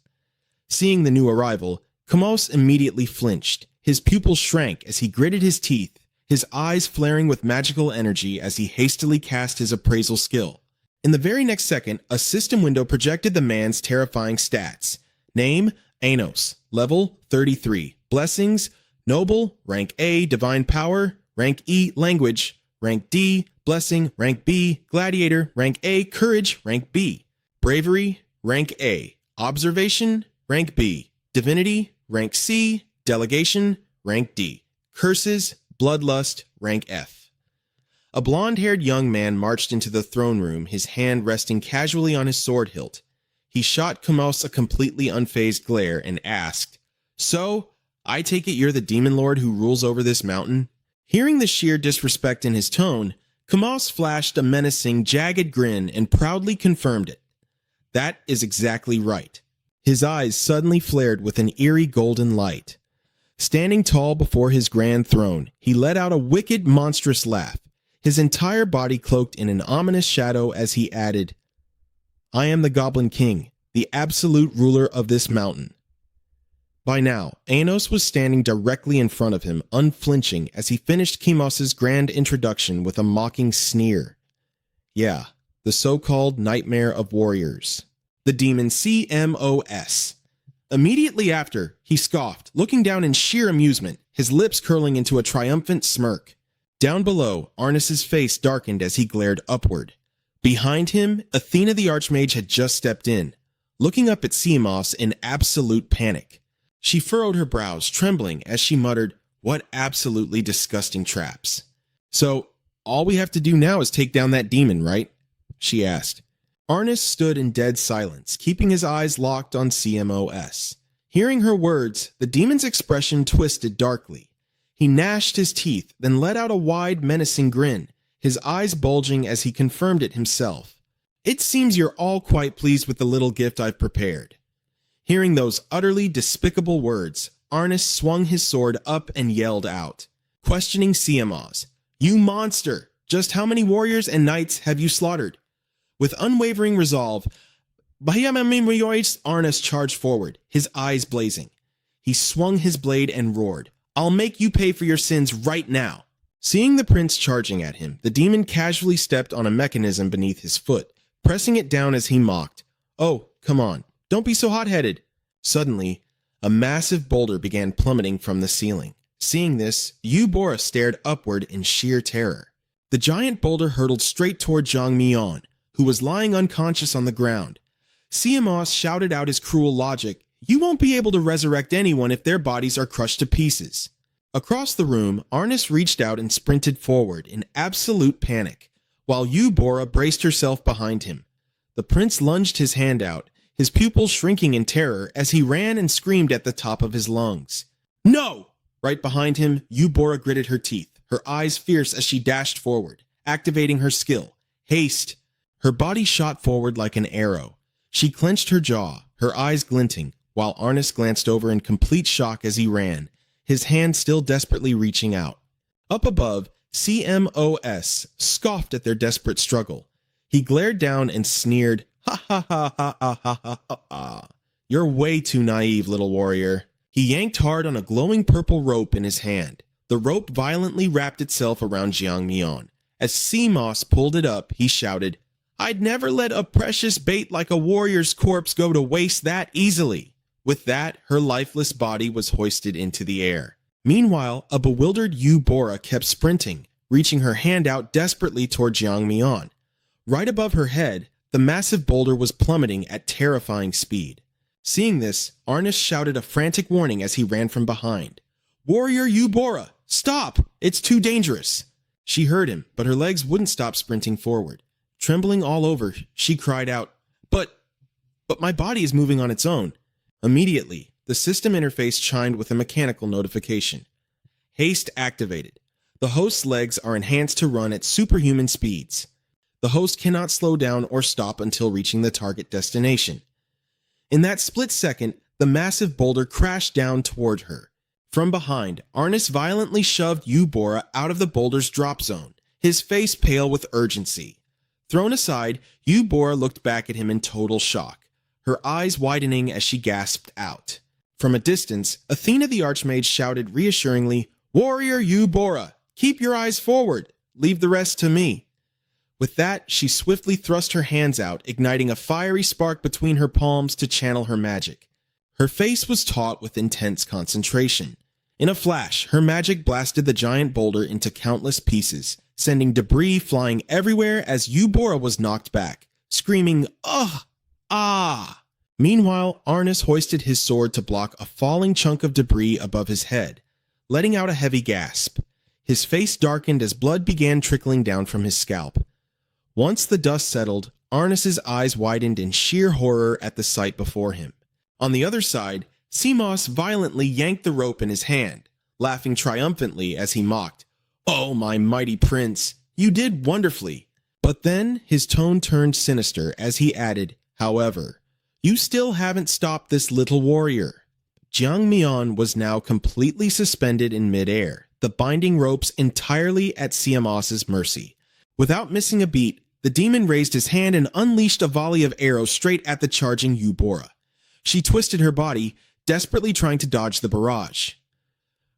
Seeing the new arrival, Kimos immediately flinched. His pupils shrank as he gritted his teeth, his eyes flaring with magical energy as he hastily cast his appraisal skill. In the very next second, a system window projected the man's terrifying stats. Name, Anos. Level, 33. Blessings, Noble. Rank A, Divine Power. Rank E, Language. Rank D, Blessing. Rank B, Gladiator. Rank A, Courage. Rank B. Bravery, Rank A. Observation, Rank B. Divinity, Rank C. Delegation, Rank D. Curses, Bloodlust, Rank F. A blonde-haired young man marched into the throne room, his hand resting casually on his sword hilt. He shot Kimos a completely unfazed glare and asked, So, I take it you're the demon lord who rules over this mountain? Hearing the sheer disrespect in his tone, Kimos flashed a menacing, jagged grin and proudly confirmed it. That is exactly right. His eyes suddenly flared with an eerie golden light. Standing tall before his grand throne, he let out a wicked, monstrous laugh, his entire body cloaked in an ominous shadow as he added, I am the Goblin King, the absolute ruler of this mountain. By now, Anos was standing directly in front of him, unflinching, as he finished Kimos's grand introduction with a mocking sneer. Yeah, the so-called Nightmare of Warriors. The demon CMOS. Immediately after, he scoffed, looking down in sheer amusement, his lips curling into a triumphant smirk. Down below, Arnis's face darkened as he glared upward. Behind him, Athena the Archmage had just stepped in, looking up at CMOS in absolute panic. She furrowed her brows, trembling, as she muttered, What absolutely disgusting traps. So, all we have to do now is take down that demon, right? She asked. Arnis stood in dead silence, keeping his eyes locked on CMOS. Hearing her words, the demon's expression twisted darkly. He gnashed his teeth, then let out a wide, menacing grin, his eyes bulging as he confirmed it himself. It seems you're all quite pleased with the little gift I've prepared. Hearing those utterly despicable words, Arnis swung his sword up and yelled out, questioning CMOS, You monster! Just how many warriors and knights have you slaughtered? With unwavering resolve, Arnis charged forward, his eyes blazing. He swung his blade and roared, I'll make you pay for your sins right now. Seeing the prince charging at him, the demon casually stepped on a mechanism beneath his foot, pressing it down as he mocked. Oh, come on, don't be so hot-headed. Suddenly, a massive boulder began plummeting from the ceiling. Seeing this, Eubora stared upward in sheer terror. The giant boulder hurtled straight toward Jiang Mion, who was lying unconscious on the ground. CMOS shouted out his cruel logic, You won't be able to resurrect anyone if their bodies are crushed to pieces. Across the room, Arnis reached out and sprinted forward in absolute panic, while Eubora braced herself behind him. The prince lunged his hand out, his pupils shrinking in terror as he ran and screamed at the top of his lungs. "No!" Right behind him, Eubora gritted her teeth, her eyes fierce as she dashed forward, activating her skill, Haste. Her body shot forward like an arrow. She clenched her jaw, her eyes glinting, while Arnis glanced over in complete shock as he ran, his hand still desperately reaching out. Up above, CMOS scoffed at their desperate struggle. He glared down and sneered, "Ha ha ha ha ha ha ha ha ha. You're way too naive, little warrior." He yanked hard on a glowing purple rope in his hand. The rope violently wrapped itself around Jiang Mian. As CMOS pulled it up, he shouted, "I'd never let a precious bait like a warrior's corpse go to waste that easily." With that, her lifeless body was hoisted into the air. Meanwhile, a bewildered Eubora kept sprinting, reaching her hand out desperately toward Jiang Mian. Right above her head, the massive boulder was plummeting at terrifying speed. Seeing this, Arnis shouted a frantic warning as he ran from behind. "Warrior Eubora, stop! It's too dangerous!" She heard him, but her legs wouldn't stop sprinting forward. Trembling all over, she cried out, But my body is moving on its own." Immediately, the system interface chimed with a mechanical notification. Haste activated. The host's legs are enhanced to run at superhuman speeds. The host cannot slow down or stop until reaching the target destination. In that split second, the massive boulder crashed down toward her. From behind, Arnis violently shoved Eubora out of the boulder's drop zone, his face pale with urgency. Thrown aside, Eubora looked back at him in total shock, her eyes widening as she gasped out. From a distance, Athena the Archmage shouted reassuringly, "Warrior Eubora, keep your eyes forward. Leave the rest to me." With that, she swiftly thrust her hands out, igniting a fiery spark between her palms to channel her magic. Her face was taut with intense concentration. In a flash, her magic blasted the giant boulder into countless pieces, sending debris flying everywhere as Eubora was knocked back, screaming, "Ugh! Ah!" Meanwhile, Arnis hoisted his sword to block a falling chunk of debris above his head, letting out a heavy gasp. His face darkened as blood began trickling down from his scalp. Once the dust settled, Arnis's eyes widened in sheer horror at the sight before him. On the other side, CMOS violently yanked the rope in his hand, laughing triumphantly as he mocked, "Oh, my mighty prince, you did wonderfully." But then his tone turned sinister as he added, "However, you still haven't stopped this little warrior." Jiang Mian was now completely suspended in midair, the binding ropes entirely at CMOS's mercy. Without missing a beat, the demon raised his hand and unleashed a volley of arrows straight at the charging Eubora. She twisted her body, desperately trying to dodge the barrage.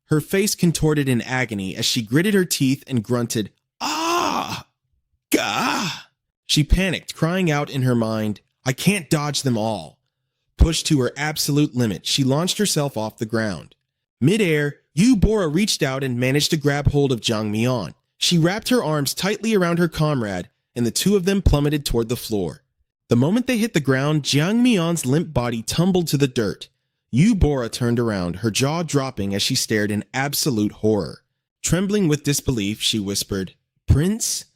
Her face contorted in agony as she gritted her teeth and grunted, "Ah! Gah!" She panicked, crying out in her mind, "I can't dodge them all." Pushed to her absolute limit, she launched herself off the ground. Mid-air, Eubora reached out and managed to grab hold of Jiang Mian. She wrapped her arms tightly around her comrade, and the two of them plummeted toward the floor. The moment they hit the ground, Jiang Mian's limp body tumbled to the dirt. Eubora turned around, her jaw dropping as she stared in absolute horror. Trembling with disbelief, she whispered, "Prince?"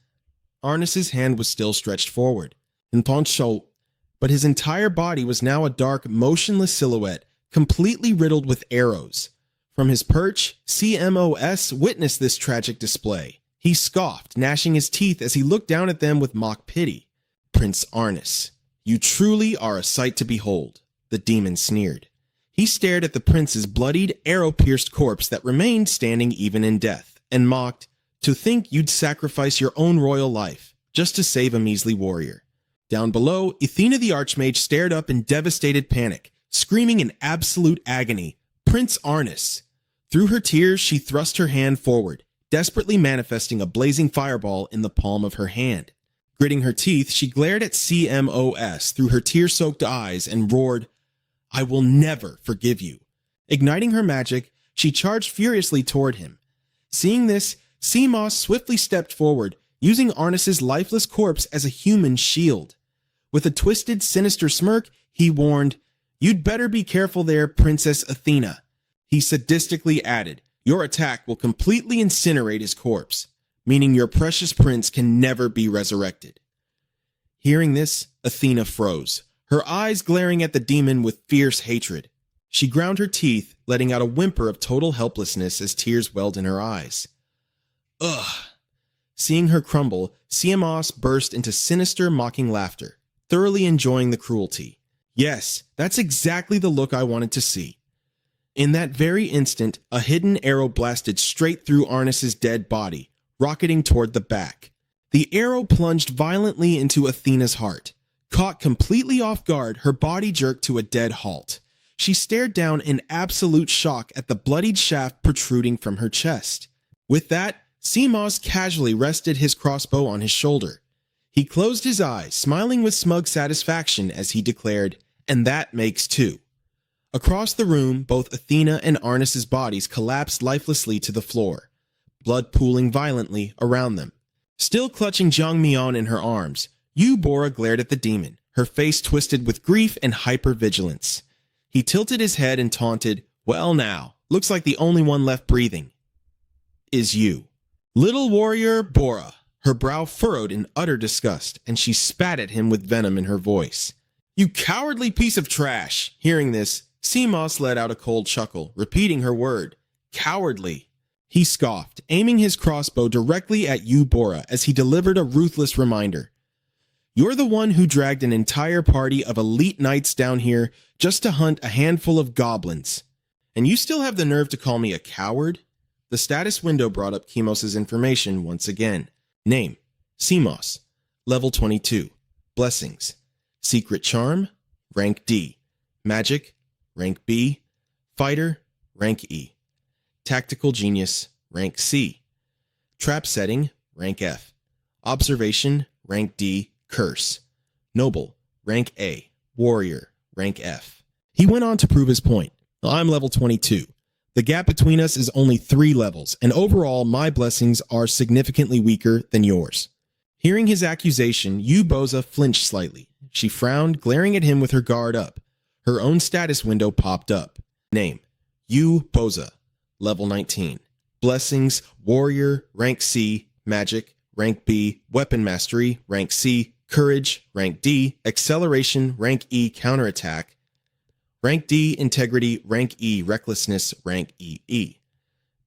Arnis's hand was still stretched forward. But his entire body was now a dark, motionless silhouette, completely riddled with arrows. From his perch, CMOS witnessed this tragic display. He scoffed, gnashing his teeth as he looked down at them with mock pity. "Prince Arnis, you truly are a sight to behold," the demon sneered. He stared at the prince's bloodied, arrow-pierced corpse that remained standing even in death, and mocked, "To think you'd sacrifice your own royal life, just to save a measly warrior." Down below, Athena the Archmage stared up in devastated panic, screaming in absolute agony, "Prince Arnis!" Through her tears, she thrust her hand forward, desperately manifesting a blazing fireball in the palm of her hand. Gritting her teeth, she glared at CMOS through her tear-soaked eyes and roared, "I will never forgive you." Igniting her magic, she charged furiously toward him. Seeing this, CMOS swiftly stepped forward, using Arnis's lifeless corpse as a human shield. With a twisted, sinister smirk, he warned, "You'd better be careful there, Princess Athena." He sadistically added, Your attack will completely incinerate his corpse, meaning your precious prince can never be resurrected. Hearing this, Athena froze, her eyes glaring at the demon with fierce hatred. She ground her teeth, letting out a whimper of total helplessness as tears welled in her eyes. Ugh. Seeing her crumble, Siamos burst into sinister, mocking laughter, thoroughly enjoying the cruelty. Yes, that's exactly the look I wanted to see. In that very instant, a hidden arrow blasted straight through Arnis's dead body, rocketing toward the back. The arrow plunged violently into Athena's heart. Caught completely off guard, her body jerked to a dead halt. She stared down in absolute shock at the bloodied shaft protruding from her chest. With that, Siamos casually rested his crossbow on his shoulder. He closed his eyes, smiling with smug satisfaction as he declared, "And that makes two." Across the room, both Athena and Arnis's bodies collapsed lifelessly to the floor, blood pooling violently around them. Still clutching Jangmyeon in her arms, Bora glared at the demon, her face twisted with grief and hypervigilance. He tilted his head and taunted, "Well now, looks like the only one left breathing is you." Little warrior Bora, her brow furrowed in utter disgust, and she spat at him with venom in her voice. "You cowardly piece of trash!" Hearing this, Siamos let out a cold chuckle, repeating her word, "Cowardly." He scoffed, aiming his crossbow directly at Bora as he delivered a ruthless reminder. "You're the one who dragged an entire party of elite knights down here just to hunt a handful of goblins. And you still have the nerve to call me a coward?" The status window brought up Kimos' information once again. Name: Simos. Level 22. Blessings: Secret Charm, Rank D. Magic, Rank B. Fighter, Rank E. Tactical Genius, Rank C. Trap Setting, Rank F. Observation, Rank D. Curse. Noble, Rank A. Warrior, Rank F. He went on to prove his point. I'm level 22. The gap between us is only 3 levels, and overall my blessings are significantly weaker than yours. Hearing his accusation, Boza flinched slightly. She frowned, glaring at him with her guard up. Her own status window popped up. Name: Boza. Level 19. Blessings: Warrior, Rank C. Magic, Rank B. Weapon Mastery, Rank C. Courage, Rank D. Acceleration, Rank E. Counterattack, Rank D. Integrity, Rank E. Recklessness, Rank EE.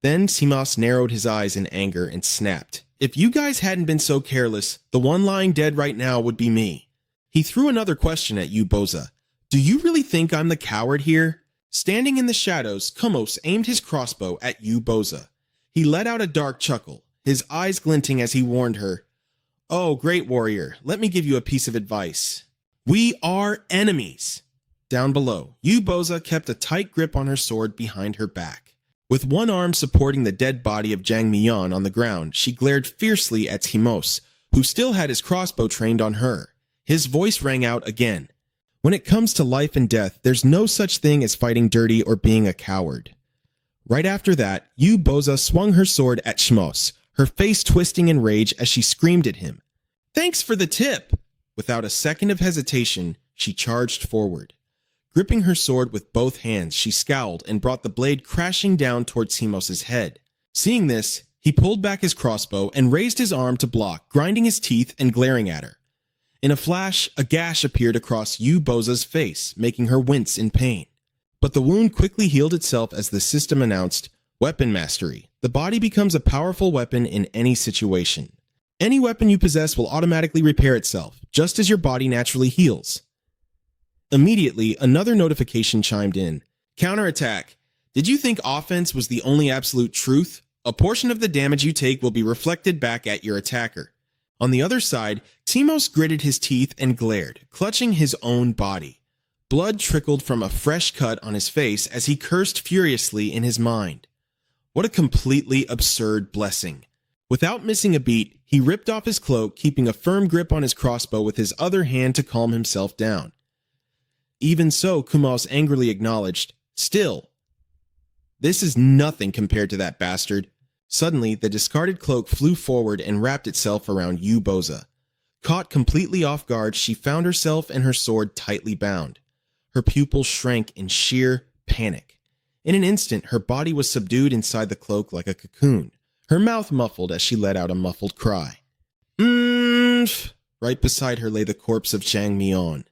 Then Simas narrowed his eyes in anger and snapped, "If you guys hadn't been so careless, the one lying dead right now would be me." He threw another question at Boza. "Do you really think I'm the coward here?" Standing in the shadows, Kumos aimed his crossbow at Boza. He let out a dark chuckle, his eyes glinting as he warned her, "Oh, great warrior, let me give you a piece of advice. We are enemies." Down below, Boza kept a tight grip on her sword behind her back. With one arm supporting the dead body of Jangmyeon on the ground, she glared fiercely at Timos, who still had his crossbow trained on her. His voice rang out again. "When it comes to life and death, there's no such thing as fighting dirty or being a coward." Right after that, Boza swung her sword at Shmos, her face twisting in rage as she screamed at him. "Thanks for the tip!" Without a second of hesitation, she charged forward. Gripping her sword with both hands, she scowled and brought the blade crashing down toward Simos' head. Seeing this, he pulled back his crossbow and raised his arm to block, grinding his teeth and glaring at her. In a flash, a gash appeared across Boza's face, making her wince in pain. But the wound quickly healed itself as the system announced, "Weapon Mastery. The body becomes a powerful weapon in any situation. Any weapon you possess will automatically repair itself, just as your body naturally heals." Immediately, another notification chimed in. "Counterattack. Did you think offense was the only absolute truth? A portion of the damage you take will be reflected back at your attacker." On the other side, Timos gritted his teeth and glared, clutching his own body. Blood trickled from a fresh cut on his face as he cursed furiously in his mind. What a completely absurd blessing. Without missing a beat, he ripped off his cloak, keeping a firm grip on his crossbow with his other hand to calm himself down. Even so, Kumos angrily acknowledged, "Still, this is nothing compared to that bastard." Suddenly, the discarded cloak flew forward and wrapped itself around Boza. Caught completely off guard, she found herself and her sword tightly bound. Her pupils shrank in sheer panic. In an instant, her body was subdued inside the cloak like a cocoon, her mouth muffled as she let out a muffled cry. Right beside her lay the corpse of Chang Mion.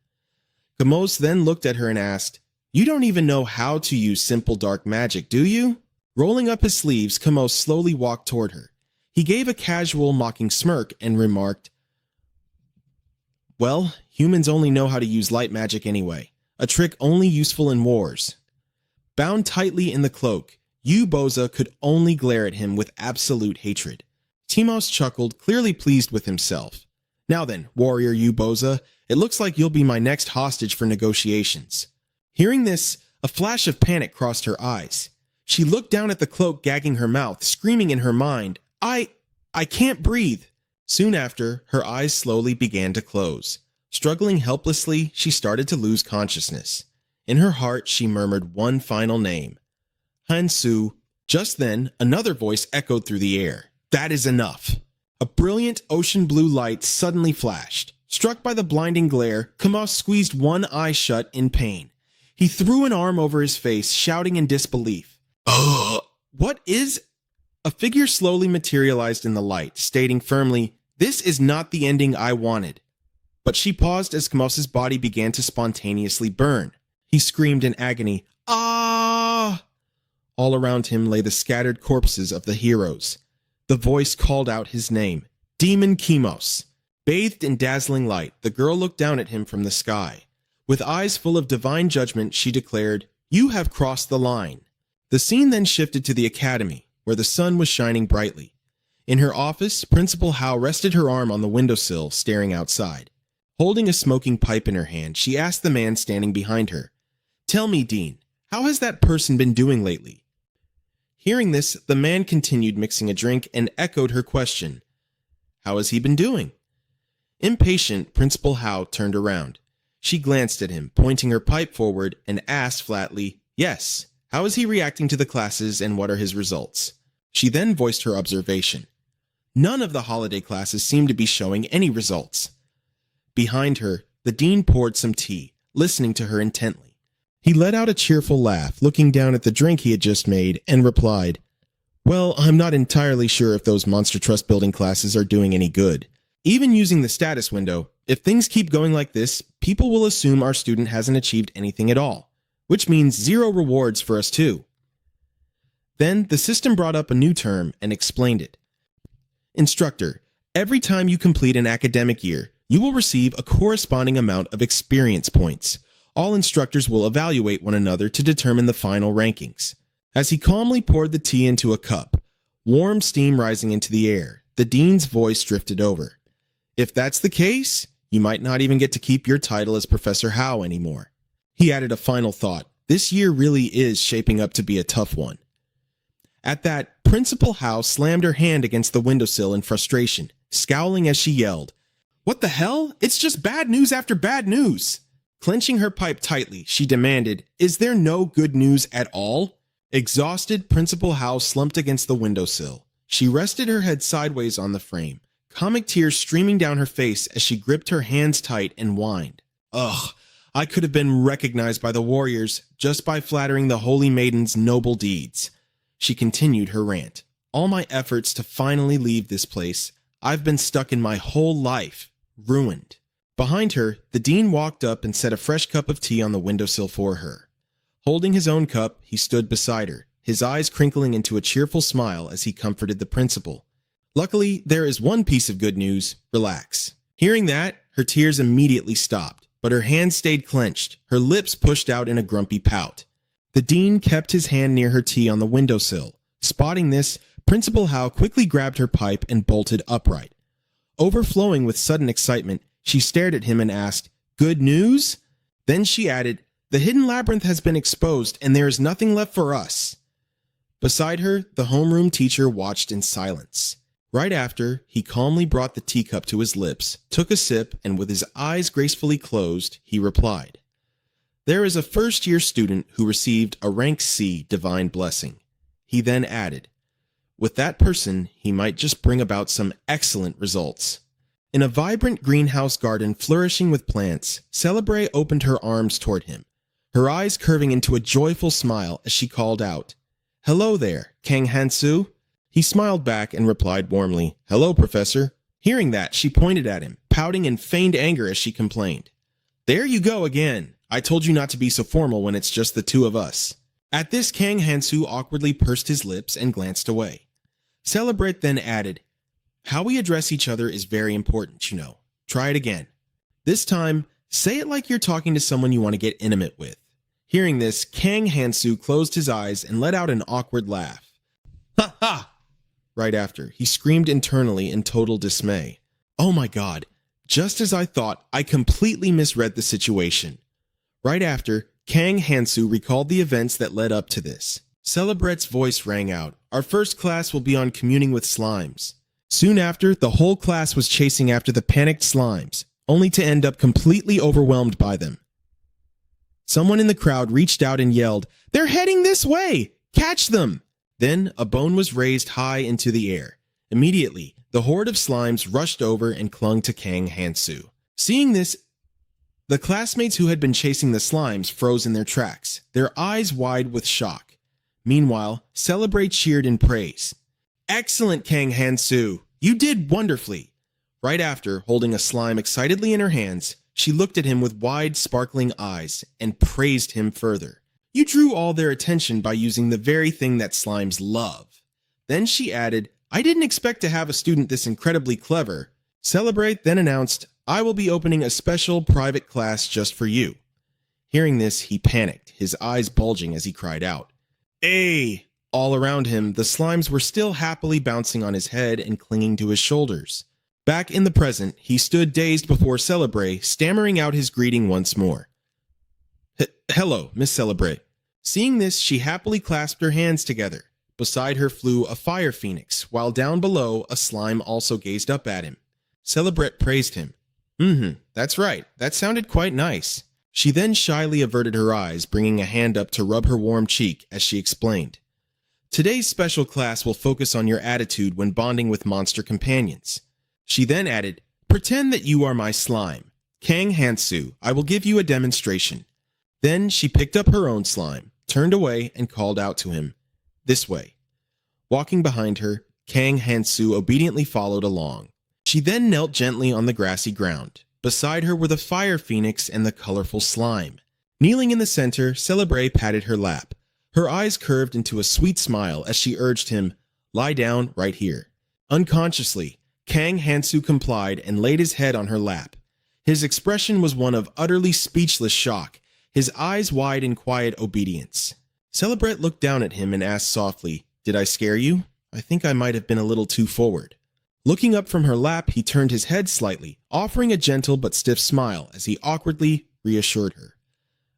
Kamos then looked at her and asked, "You don't even know how to use simple dark magic, do you?" Rolling up his sleeves, Kamos slowly walked toward her. He gave a casual, mocking smirk and remarked, "Well, humans only know how to use light magic anyway, a trick only useful in wars." Bound tightly in the cloak, Yu Boza could only glare at him with absolute hatred. Timos chuckled, clearly pleased with himself. "Now then, warrior Yu Boza, it looks like you'll be my next hostage for negotiations." Hearing this, a flash of panic crossed her eyes. She looked down at the cloak, gagging her mouth, screaming in her mind, I can't breathe." Soon after, her eyes slowly began to close. Struggling helplessly, she started to lose consciousness. In her heart, she murmured one final name, Hansu. Just then, another voice echoed through the air. "That is enough." A brilliant ocean blue light suddenly flashed. Struck by the blinding glare, Kamos squeezed one eye shut in pain. He threw an arm over his face, shouting in disbelief. "Ugh! What is—" A figure slowly materialized in the light, stating firmly, "This is not the ending I wanted." But she paused as Kamos's body began to spontaneously burn. He screamed in agony, "Ah!" All around him lay the scattered corpses of the heroes. The voice called out his name, Demon Kimos. Bathed in dazzling light, the girl looked down at him from the sky. With eyes full of divine judgment, she declared, "You have crossed the line." The scene then shifted to the academy, where the sun was shining brightly. In her office, Principal Hao rested her arm on the windowsill, staring outside. Holding a smoking pipe in her hand, she asked the man standing behind her, "Tell me, Dean, how has that person been doing lately?" Hearing this, the man continued mixing a drink and echoed her question, "How has he been doing?" Impatient, Principal Hao turned around. She glanced at him, pointing her pipe forward, and asked flatly, "Yes, how is he reacting to the classes and what are his results?" She then voiced her observation. None of the holiday classes seemed to be showing any results. Behind her, the dean poured some tea, listening to her intently. He let out a cheerful laugh, looking down at the drink he had just made, and replied, "Well, I'm not entirely sure if those monster trust building classes are doing any good. Even using the status window, if things keep going like this, people will assume our student hasn't achieved anything at all, which means 0 rewards for us too." Then the system brought up a new term and explained it. "Instructor, every time you complete an academic year, you will receive a corresponding amount of experience points. All instructors will evaluate one another to determine the final rankings." As he calmly poured the tea into a cup, warm steam rising into the air, the dean's voice drifted over. "If that's the case, you might not even get to keep your title as Professor Hao anymore." He added a final thought. This year really is shaping up to be a tough one. At that, Principal Hao slammed her hand against the windowsill in frustration, scowling as she yelled, "What the hell? It's just bad news after bad news!" Clenching her pipe tightly, she demanded, "Is there no good news at all?" Exhausted, Principal Hao slumped against the windowsill. She rested her head sideways on the frame, comic tears streaming down her face as she gripped her hands tight and whined. "Ugh, I could have been recognized by the warriors just by flattering the holy maiden's noble deeds." She continued her rant. "All my efforts to finally leave this place, I've been stuck in my whole life, ruined." Behind her, the dean walked up and set a fresh cup of tea on the windowsill for her. Holding his own cup, he stood beside her, his eyes crinkling into a cheerful smile as he comforted the principal. "Luckily, there is one piece of good news. Relax." Hearing that, her tears immediately stopped, but her hands stayed clenched, her lips pushed out in a grumpy pout. The dean kept his hand near her tea on the windowsill. Spotting this, Principal Hao quickly grabbed her pipe and bolted upright. Overflowing with sudden excitement, she stared at him and asked, "Good news?" Then she added, "The hidden labyrinth has been exposed and there is nothing left for us." Beside her, the homeroom teacher watched in silence. Right after, he calmly brought the teacup to his lips, took a sip, and with his eyes gracefully closed, he replied, "There is a first-year student who received a rank C divine blessing." He then added, "With that person, he might just bring about some excellent results." In a vibrant greenhouse garden flourishing with plants, Celebre opened her arms toward him. her eyes curving into a joyful smile as she called out, "Hello there, Kang Hansu." He smiled back and replied warmly, "Hello, Professor." Hearing that, she pointed at him, pouting in feigned anger as she complained, "There you go again. I told you not to be so formal when it's just the two of us." At this, Kang Hansu awkwardly pursed his lips and glanced away. Celebrate then added, "How we address each other is very important, you know. Try it again. This time, say it like you're talking to someone you want to get intimate with." Hearing this, Kang Hansu closed his eyes and let out an awkward laugh. "Ha ha!" Right after, he screamed internally in total dismay. "Oh my god, just as I thought, I completely misread the situation." Right after, Kang Hansu recalled the events that led up to this. Celebret's voice rang out, "Our first class will be on communing with slimes." Soon after, the whole class was chasing after the panicked slimes, only to end up completely overwhelmed by them. Someone in the crowd reached out and yelled, "They're heading this way! Catch them!" Then a bone was raised high into the air. Immediately, the horde of slimes rushed over and clung to Kang Hansu. Seeing this, the classmates who had been chasing the slimes froze in their tracks, their eyes wide with shock. Meanwhile, Celebrate cheered in praise. "Excellent, Kang Hansu! You did wonderfully!" Right after, holding a slime excitedly in her hands, she looked at him with wide, sparkling eyes and praised him further. "You drew all their attention by using the very thing that slimes love." Then she added, "I didn't expect to have a student this incredibly clever." Celebrate then announced, "I will be opening a special private class just for you." Hearing this, he panicked, his eyes bulging as he cried out, "Hey!" All around him, the slimes were still happily bouncing on his head and clinging to his shoulders. Back in the present, he stood dazed before Celebrate, stammering out his greeting once more. "Hello, Miss Celebrate." Seeing this, she happily clasped her hands together. Beside her flew a fire phoenix, while down below, a slime also gazed up at him. Celebrate praised him. That's right. That sounded quite nice." She then shyly averted her eyes, bringing a hand up to rub her warm cheek as she explained, "Today's special class will focus on your attitude when bonding with monster companions." She then added, "Pretend that you are my slime. Kang Hansu, I will give you a demonstration." Then she picked up her own slime, turned away, and called out to him, "This way." Walking behind her, Kang Hansu obediently followed along. She then knelt gently on the grassy ground. Beside her were the fire phoenix and the colorful slime. Kneeling in the center, Celebrate patted her lap. Her eyes curved into a sweet smile as she urged him, "Lie down right here." Unconsciously, Kang Hansu complied and laid his head on her lap. His expression was one of utterly speechless shock, his eyes wide in quiet obedience. Celebrate looked down at him and asked softly, "Did I scare you? I think I might have been a little too forward." Looking up from her lap, he turned his head slightly, offering a gentle but stiff smile as he awkwardly reassured her.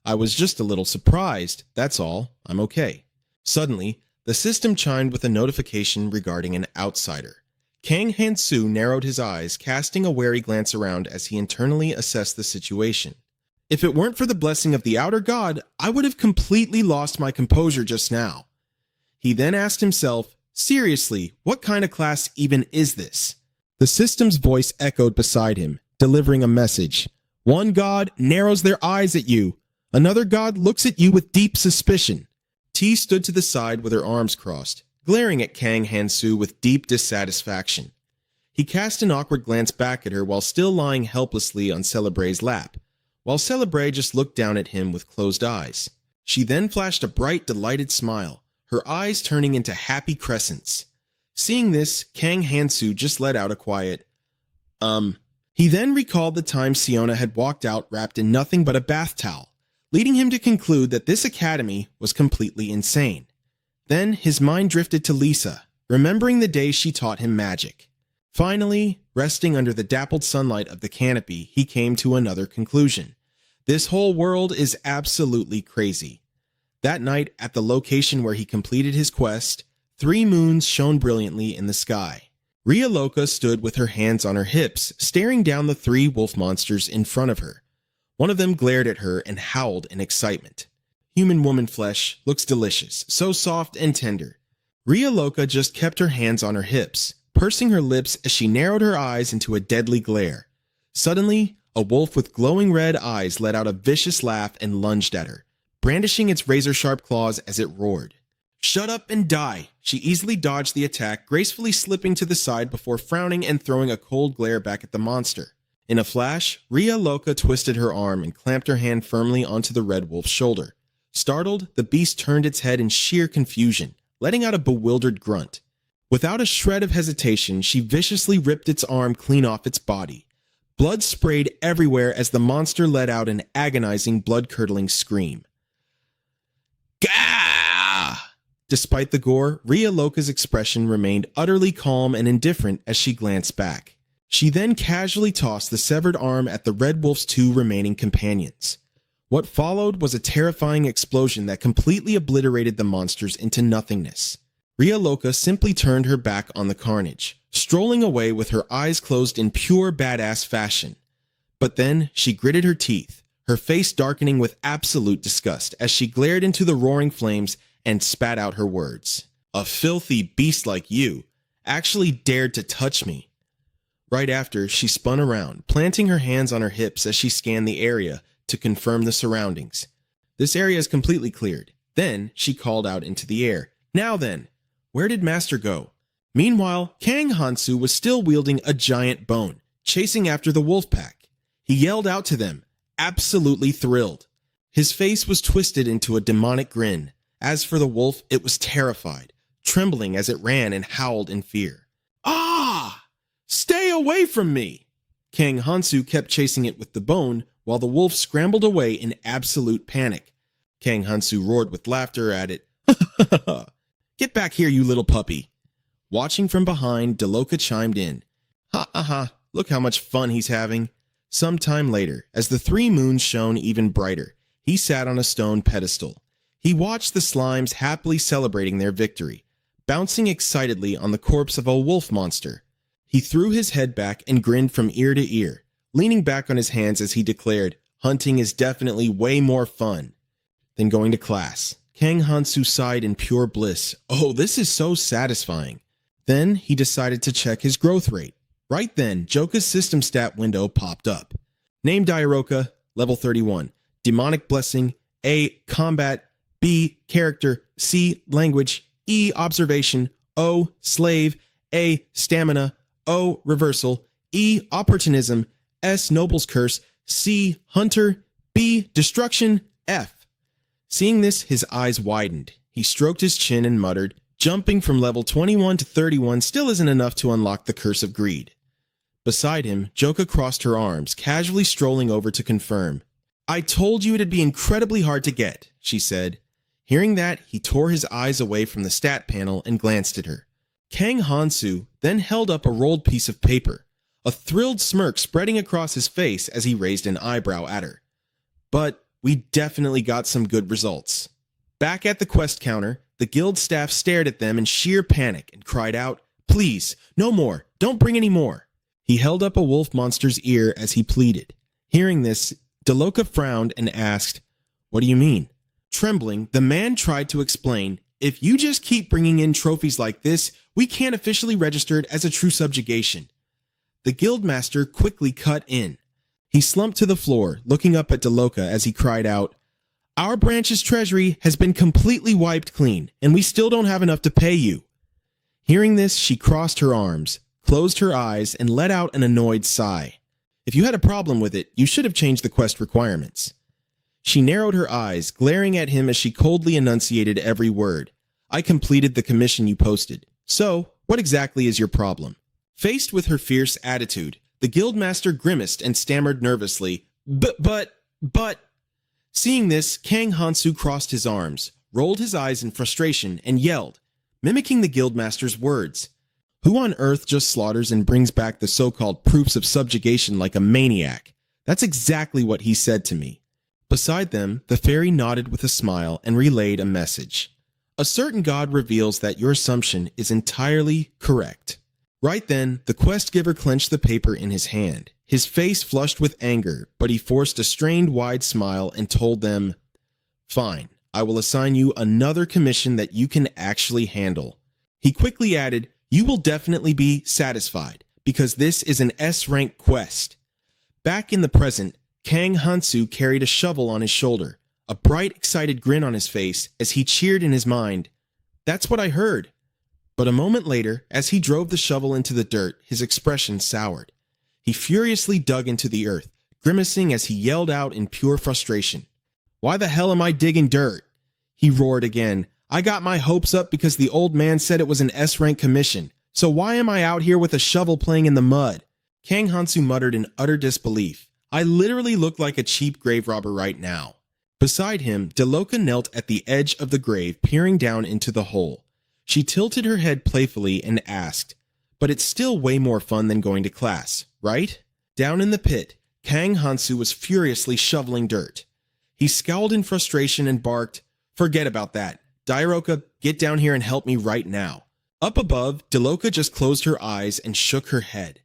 "I was just a little surprised, that's all. I'm okay." Suddenly, the system chimed with a notification regarding an outsider. Kang Hansu narrowed his eyes, casting a wary glance around as he internally assessed the situation. "If it weren't for the blessing of the outer god, I would have completely lost my composure just now." He then asked himself, "Seriously, what kind of class even is this?" The system's voice echoed beside him, delivering a message. "One god narrows their eyes at you. Another god looks at you with deep suspicion." T stood to the side with her arms crossed, glaring at Kang Hansu with deep dissatisfaction. He cast an awkward glance back at her while still lying helplessly on Celebrate's lap, while Celebrate just looked down at him with closed eyes. She then flashed a bright, delighted smile, her eyes turning into happy crescents. Seeing this, Kang Hansu just let out a quiet, He then recalled the time Siona had walked out wrapped in nothing but a bath towel, leading him to conclude that this academy was completely insane. Then his mind drifted to Lisa, remembering the day she taught him magic. Finally, resting under the dappled sunlight of the canopy, he came to another conclusion. This whole world is absolutely crazy. That night, at the location where he completed his quest, 3 moons shone brilliantly in the sky. Rialoka stood with her hands on her hips, staring down the 3 wolf monsters in front of her. One of them glared at her and howled in excitement. Human woman flesh looks delicious, so soft and tender. Rialoka just kept her hands on her hips, pursing her lips as she narrowed her eyes into a deadly glare. Suddenly, a wolf with glowing red eyes let out a vicious laugh and lunged at her, brandishing its razor-sharp claws as it roared. "Shut up and die!" She easily dodged the attack, gracefully slipping to the side before frowning and throwing a cold glare back at the monster. In a flash, Ria Loca twisted her arm and clamped her hand firmly onto the red wolf's shoulder. Startled, the beast turned its head in sheer confusion, letting out a bewildered grunt. Without a shred of hesitation, she viciously ripped its arm clean off its body. Blood sprayed everywhere as the monster let out an agonizing, blood-curdling scream. Gah! Despite the gore, Ria Loca's expression remained utterly calm and indifferent as she glanced back. She then casually tossed the severed arm at the red wolf's two remaining companions. What followed was a terrifying explosion that completely obliterated the monsters into nothingness. Ria Loca simply turned her back on the carnage, strolling away with her eyes closed in pure badass fashion. But then she gritted her teeth, her face darkening with absolute disgust as she glared into the roaring flames and spat out her words. "A filthy beast like you actually dared to touch me." Right after, she spun around, planting her hands on her hips as she scanned the area to confirm the surroundings. "This area is completely cleared." Then she called out into the air. "Now then, where did Master go?" Meanwhile, Kang Hansu was still wielding a giant bone, chasing after the wolf pack. He yelled out to them, absolutely thrilled. His face was twisted into a demonic grin. As for the wolf, it was terrified, trembling as it ran and howled in fear. "Ah! Stay away from me!" Kang Hansu kept chasing it with the bone, while the wolf scrambled away in absolute panic. Kang Hansu roared with laughter at it. "Get back here, you little puppy." Watching from behind, Deloka chimed in. "Ha ha ha, look how much fun he's having." Some time later, as the three moons shone even brighter, he sat on a stone pedestal. He watched the slimes happily celebrating their victory, bouncing excitedly on the corpse of a wolf monster. He threw his head back and grinned from ear to ear, leaning back on his hands as he declared, "Hunting is definitely way more fun than going to class." Kang Hansu sighed in pure bliss. "Oh, this is so satisfying." Then he decided to check his growth rate. Right then, Joka's system stat window popped up. Name Dairoka, level 31. Demonic Blessing. A. Combat. B. Character. C. Language. E. Observation. O. Slave. A. Stamina. O. Reversal. E. Opportunism. S. Noble's Curse. C. Hunter. B. Destruction. F. Seeing this, his eyes widened. He stroked his chin and muttered, "Jumping from level 21 to 31 still isn't enough to unlock the Curse of Greed." Beside him, Joka crossed her arms, casually strolling over to confirm. "I told you it'd be incredibly hard to get," she said. Hearing that, he tore his eyes away from the stat panel and glanced at her. Kang Hansu then held up a rolled piece of paper, a thrilled smirk spreading across his face as he raised an eyebrow at her. "But we definitely got some good results." Back at the quest counter, the guild staff stared at them in sheer panic and cried out, "Please, no more, don't bring any more." He held up a wolf monster's ear as he pleaded. Hearing this, Deloka frowned and asked, "What do you mean?" Trembling, the man tried to explain, "If you just keep bringing in trophies like this, we can't officially register it as a true subjugation." The guildmaster quickly cut in. He slumped to the floor, looking up at Deloka as he cried out, "Our branch's treasury has been completely wiped clean, and we still don't have enough to pay you." Hearing this, she crossed her arms, closed her eyes, and let out an annoyed sigh. "If you had a problem with it, you should have changed the quest requirements." She narrowed her eyes, glaring at him as she coldly enunciated every word. "I completed the commission you posted. So, what exactly is your problem?" Faced with her fierce attitude, the guildmaster grimaced and stammered nervously, But... Seeing this, Kang Hansu crossed his arms, rolled his eyes in frustration, and yelled, mimicking the guildmaster's words. "Who on earth just slaughters and brings back the so-called proofs of subjugation like a maniac? That's exactly what he said to me." Beside them, the fairy nodded with a smile and relayed a message. "A certain god reveals that your assumption is entirely correct." Right then, the quest giver clenched the paper in his hand. His face flushed with anger, but he forced a strained wide smile and told them, "Fine, I will assign you another commission that you can actually handle." He quickly added, "You will definitely be satisfied, because this is an S-rank quest." Back in the present, Kang Hansu carried a shovel on his shoulder, a bright, excited grin on his face as he cheered in his mind. That's what I heard. But a moment later, as he drove the shovel into the dirt, his expression soured. He furiously dug into the earth, grimacing as he yelled out in pure frustration. Why the hell am I digging dirt? He roared again. I got my hopes up because the old man said it was an S-rank commission. So why am I out here with a shovel playing in the mud? Kang Hansu muttered in utter disbelief. I literally look like a cheap grave robber right now. Beside him, Deloka knelt at the edge of the grave, peering down into the hole. She tilted her head playfully and asked, but it's still way more fun than going to class, right? Down in the pit, Kang Hansu was furiously shoveling dirt. He scowled in frustration and barked, forget about that. Dairoka, get down here and help me right now. Up above, Deloka just closed her eyes and shook her head.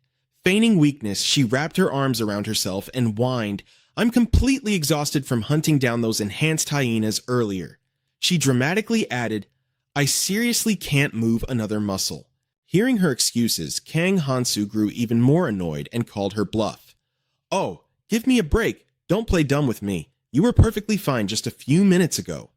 Feigning weakness, she wrapped her arms around herself and whined, I'm completely exhausted from hunting down those enhanced hyenas earlier. She dramatically added, I seriously can't move another muscle. Hearing her excuses, Kang Hansu grew even more annoyed and called her bluff. Oh, give me a break. Don't play dumb with me. You were perfectly fine just a few minutes ago.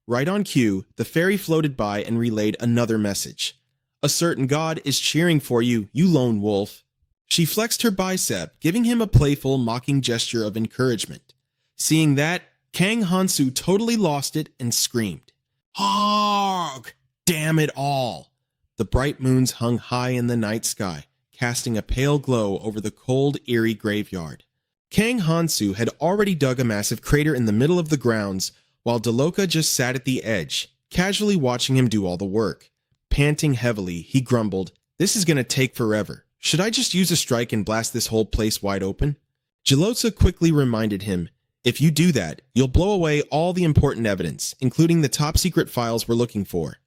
Right on cue, the fairy floated by and relayed another message. A certain god is cheering for you, you lone wolf. She flexed her bicep, giving him a playful, mocking gesture of encouragement. Seeing that, Kang Hansu totally lost it and screamed. Hog! Damn it all! The bright moons hung high in the night sky, casting a pale glow over the cold, eerie graveyard. Kang Hansu had already dug a massive crater in the middle of the grounds, while Deloka just sat at the edge, casually watching him do all the work. Panting heavily, he grumbled, This is gonna take forever. Should I just use a strike and blast this whole place wide open? Jalosa quickly reminded him, If you do that, you'll blow away all the important evidence, including the top-secret files we're looking for.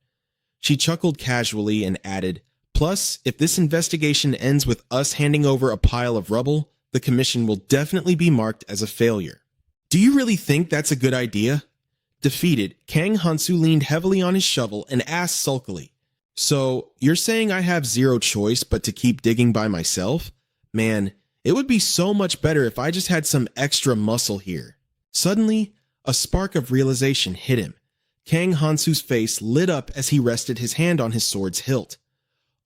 She chuckled casually and added, Plus, if this investigation ends with us handing over a pile of rubble, the commission will definitely be marked as a failure. Do you really think that's a good idea? Defeated, Kang Hansu leaned heavily on his shovel and asked sulkily, So, you're saying I have zero choice but to keep digging by myself? Man, it would be so much better if I just had some extra muscle here. Suddenly, a spark of realization hit him. Kang Hansu's face lit up as he rested his hand on his sword's hilt.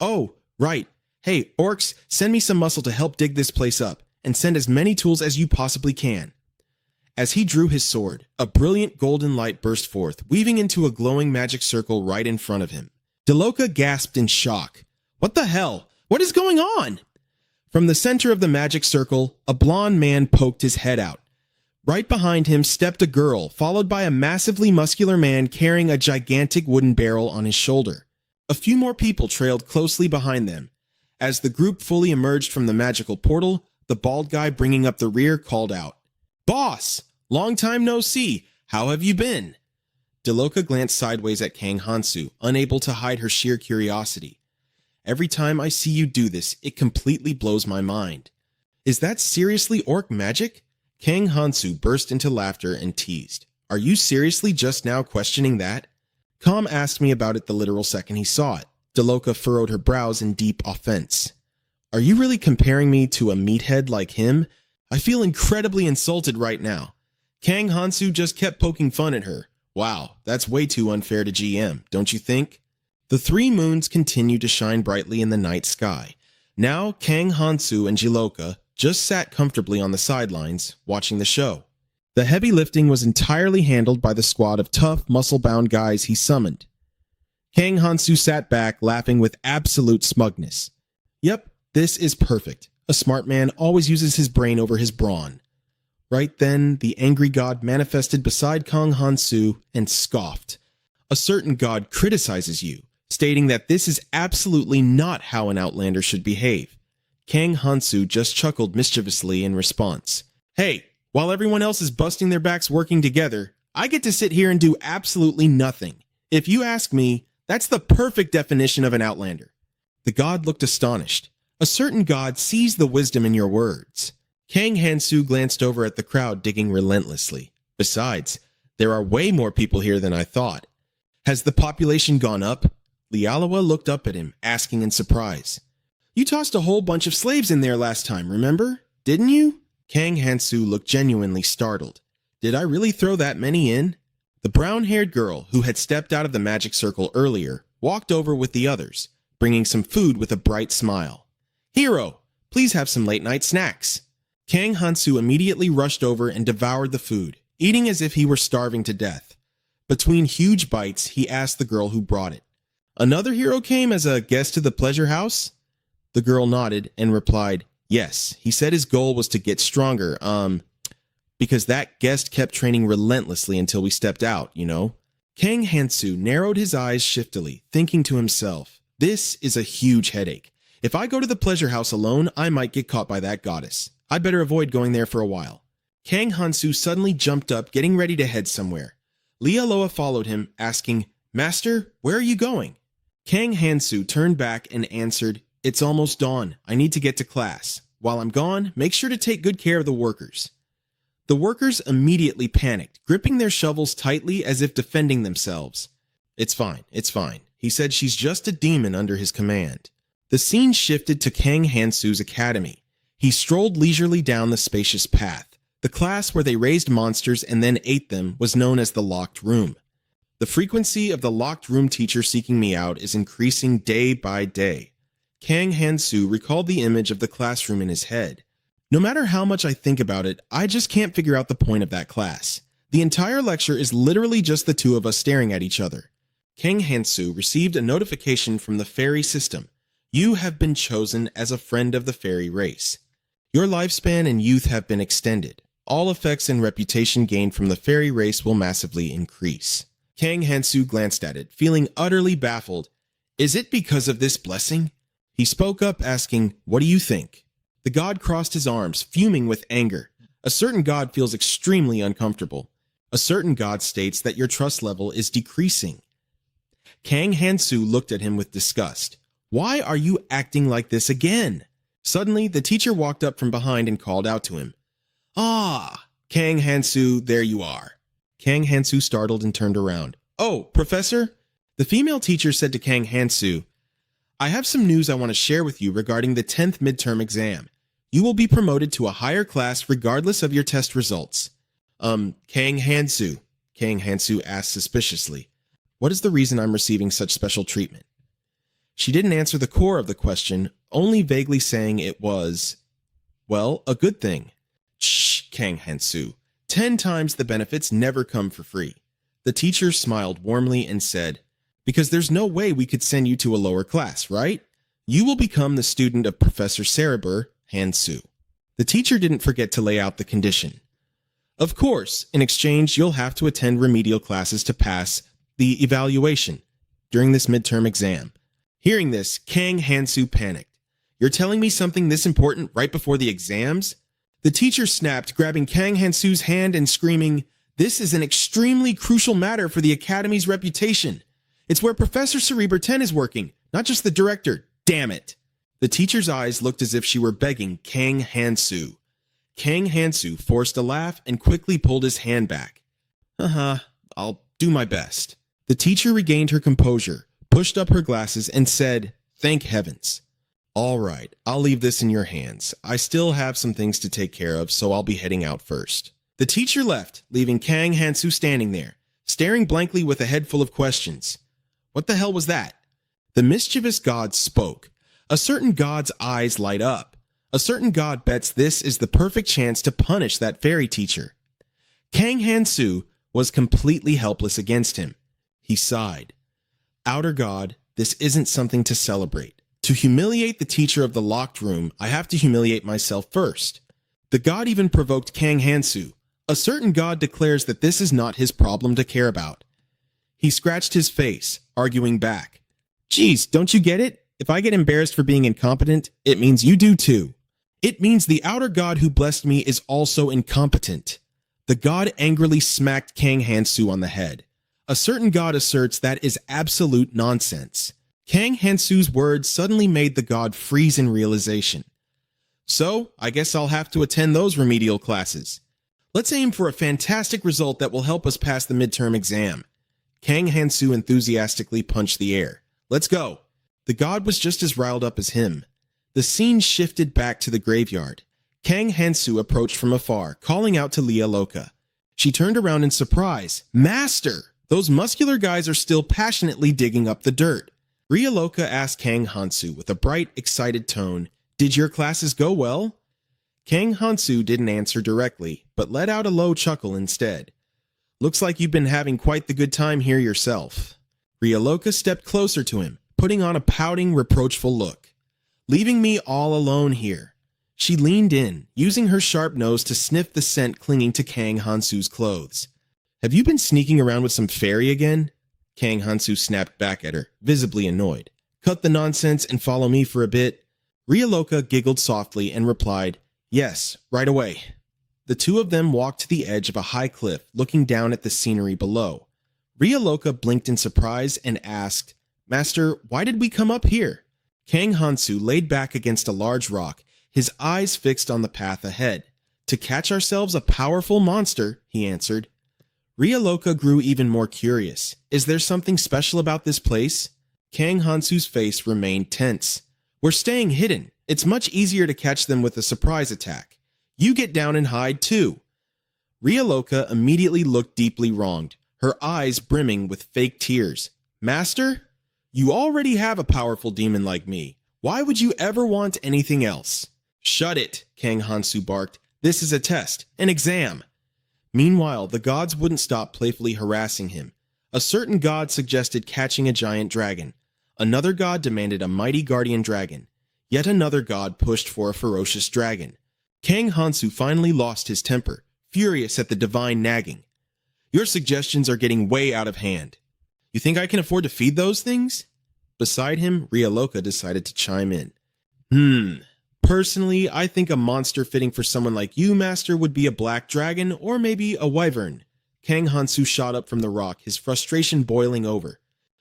Oh, right. Hey, orcs, send me some muscle to help dig this place up, and send as many tools as you possibly can. As he drew his sword, a brilliant golden light burst forth, weaving into a glowing magic circle right in front of him. Deloka gasped in shock. What the hell? What is going on? From the center of the magic circle, a blond man poked his head out. Right behind him stepped a girl, followed by a massively muscular man carrying a gigantic wooden barrel on his shoulder. A few more people trailed closely behind them. As the group fully emerged from the magical portal, the bald guy bringing up the rear called out, Boss! Long time no see. How have you been? Deloka glanced sideways at Kang Hansu, unable to hide her sheer curiosity. Every time I see you do this, it completely blows my mind. Is that seriously orc magic? Kang Hansu burst into laughter and teased. Are you seriously just now questioning that? Kam asked me about it the literal second he saw it. Deloka furrowed her brows in deep offense. Are you really comparing me to a meathead like him? I feel incredibly insulted right now. Kang Hansu just kept poking fun at her. Wow, that's way too unfair to GM, don't you think? The three moons continued to shine brightly in the night sky. Now Kang Hansu and Jiloka just sat comfortably on the sidelines, watching the show. The heavy lifting was entirely handled by the squad of tough, muscle-bound guys he summoned. Kang Hansu sat back, laughing with absolute smugness. Yep, this is perfect. A smart man always uses his brain over his brawn. Right then, the angry god manifested beside Kang Hansu and scoffed. A certain god criticizes you, stating that this is absolutely not how an outlander should behave. Kang Hansu just chuckled mischievously in response. Hey, while everyone else is busting their backs working together, I get to sit here and do absolutely nothing. If you ask me, that's the perfect definition of an outlander. The god looked astonished. A certain god sees the wisdom in your words. Kang Hansu glanced over at the crowd digging relentlessly. Besides, there are way more people here than I thought. Has the population gone up? Lialawa looked up at him, asking in surprise. You tossed a whole bunch of slaves in there last time, remember? Didn't you? Kang Hansu looked genuinely startled. Did I really throw that many in? The brown-haired girl, who had stepped out of the magic circle earlier, walked over with the others, bringing some food with a bright smile. Hero, please have some late-night snacks. Kang Hansu immediately rushed over and devoured the food, eating as if he were starving to death. Between huge bites, he asked the girl who brought it. Another hero came as a guest to the pleasure house? The girl nodded and replied, yes, he said his goal was to get stronger, because that guest kept training relentlessly until we stepped out, you know? Kang Hansu narrowed his eyes shiftily, thinking to himself, this is a huge headache. If I go to the pleasure house alone, I might get caught by that goddess. I better avoid going there for a while. Kang Hansu suddenly jumped up, getting ready to head somewhere. Lialoa followed him, asking, Master, where are you going? Kang Hansu turned back and answered, it's almost dawn. I need to get to class. While I'm gone, make sure to take good care of the workers. The workers immediately panicked, gripping their shovels tightly as if defending themselves. It's fine, he said. She's just a demon under his command. The scene shifted to Kang Hansu's academy. He strolled leisurely down the spacious path. The class where they raised monsters and then ate them was known as the locked room. The frequency of the locked room teacher seeking me out is increasing day by day. Kang Hansu recalled the image of the classroom in his head. No matter how much I think about it, I just can't figure out the point of that class. The entire lecture is literally just the two of us staring at each other. Kang Hansu received a notification from the fairy system. You have been chosen as a friend of the fairy race. Your lifespan and youth have been extended. All effects and reputation gained from the fairy race will massively increase. Kang Hansu glanced at it, feeling utterly baffled. Is it because of this blessing? He spoke up, asking, what do you think? The god crossed his arms, fuming with anger. A certain god feels extremely uncomfortable. A certain god states that your trust level is decreasing. Kang Hansu looked at him with disgust. Why are you acting like this again? Suddenly, the teacher walked up from behind and called out to him. Ah, Kang Hansu, there you are. Kang Hansu startled and turned around. Oh, Professor? The female teacher said to Kang Hansu, I have some news I want to share with you regarding the 10th midterm exam. You will be promoted to a higher class regardless of your test results. Kang Hansu, Kang Hansu asked suspiciously. What is the reason I'm receiving such special treatment? She didn't answer the core of the question, only vaguely saying it was, well, a good thing. Shh, Kang Hansu. 10 times the benefits never come for free. The teacher smiled warmly and said, because there's no way we could send you to a lower class, right? You will become the student of Professor Cereber, Hansu. The teacher didn't forget to lay out the condition. Of course, in exchange, you'll have to attend remedial classes to pass the evaluation during this midterm exam. Hearing this, Kang Hansu panicked. You're telling me something this important right before the exams? The teacher snapped, grabbing Kang Hansu's hand and screaming, this is an extremely crucial matter for the Academy's reputation. It's where Professor Cereber 10 is working, not just the director. Damn it. The teacher's eyes looked as if she were begging Kang Hansu. Kang Hansu forced a laugh and quickly pulled his hand back. I'll do my best. The teacher regained her composure, pushed up her glasses, and said, thank heavens. All right, I'll leave this in your hands. I still have some things to take care of, so I'll be heading out first. The teacher left, leaving Kang Hansu standing there, staring blankly with a head full of questions. What the hell was that? The mischievous god spoke. A certain god's eyes light up. A certain god bets this is the perfect chance to punish that fairy teacher. Kang Hansu was completely helpless against him. He sighed. Outer god, this isn't something to celebrate. To humiliate the teacher of the locked room, I have to humiliate myself first. The god even provoked Kang Hansu. A certain god declares that this is not his problem to care about. He scratched his face, arguing back. Geez, don't you get it? If I get embarrassed for being incompetent, it means you do too. It means the outer god who blessed me is also incompetent. The god angrily smacked Kang Hansu on the head. A certain god asserts that is absolute nonsense. Kang Hansu's words suddenly made the god freeze in realization. So, I guess I'll have to attend those remedial classes. Let's aim for a fantastic result that will help us pass the midterm exam. Kang Hansu enthusiastically punched the air. Let's go. The god was just as riled up as him. The scene shifted back to the graveyard. Kang Hansu approached from afar, calling out to Lialoka. She turned around in surprise. Master! Those muscular guys are still passionately digging up the dirt. Ryaloka asked Kang Hansu with a bright, excited tone, "Did your classes go well?" Kang Hansu didn't answer directly, but let out a low chuckle instead. "Looks like you've been having quite the good time here yourself." Ryaloka stepped closer to him, putting on a pouting, reproachful look. "Leaving me all alone here." She leaned in, using her sharp nose to sniff the scent clinging to Kang Hansu's clothes. "Have you been sneaking around with some fairy again?" Kang Hansu snapped back at her, visibly annoyed. "Cut the nonsense and follow me for a bit." Ryaloka giggled softly and replied, "Yes, right away." The two of them walked to the edge of a high cliff, looking down at the scenery below. Ryaloka blinked in surprise and asked, "Master, why did we come up here?" Kang Hansu laid back against a large rock, his eyes fixed on the path ahead. "To catch ourselves a powerful monster," he answered. Ryaloka grew even more curious. "Is there something special about this place?" Kang Hansu's face remained tense. "We're staying hidden. It's much easier to catch them with a surprise attack. You get down and hide too." Ryaloka immediately looked deeply wronged, her eyes brimming with fake tears. "Master? You already have a powerful demon like me. Why would you ever want anything else?" "Shut it," Kang Hansu barked. "This is a test, an exam." Meanwhile, the gods wouldn't stop playfully harassing him. A certain god suggested catching a giant dragon. Another god demanded a mighty guardian dragon. Yet another god pushed for a ferocious dragon. Kang Hansu finally lost his temper, furious at the divine nagging. "Your suggestions are getting way out of hand. You think I can afford to feed those things?" Beside him, Ryaloka decided to chime in. Personally, I think a monster fitting for someone like you, Master, would be a black dragon or maybe a wyvern." Kang Hansu shot up from the rock, his frustration boiling over.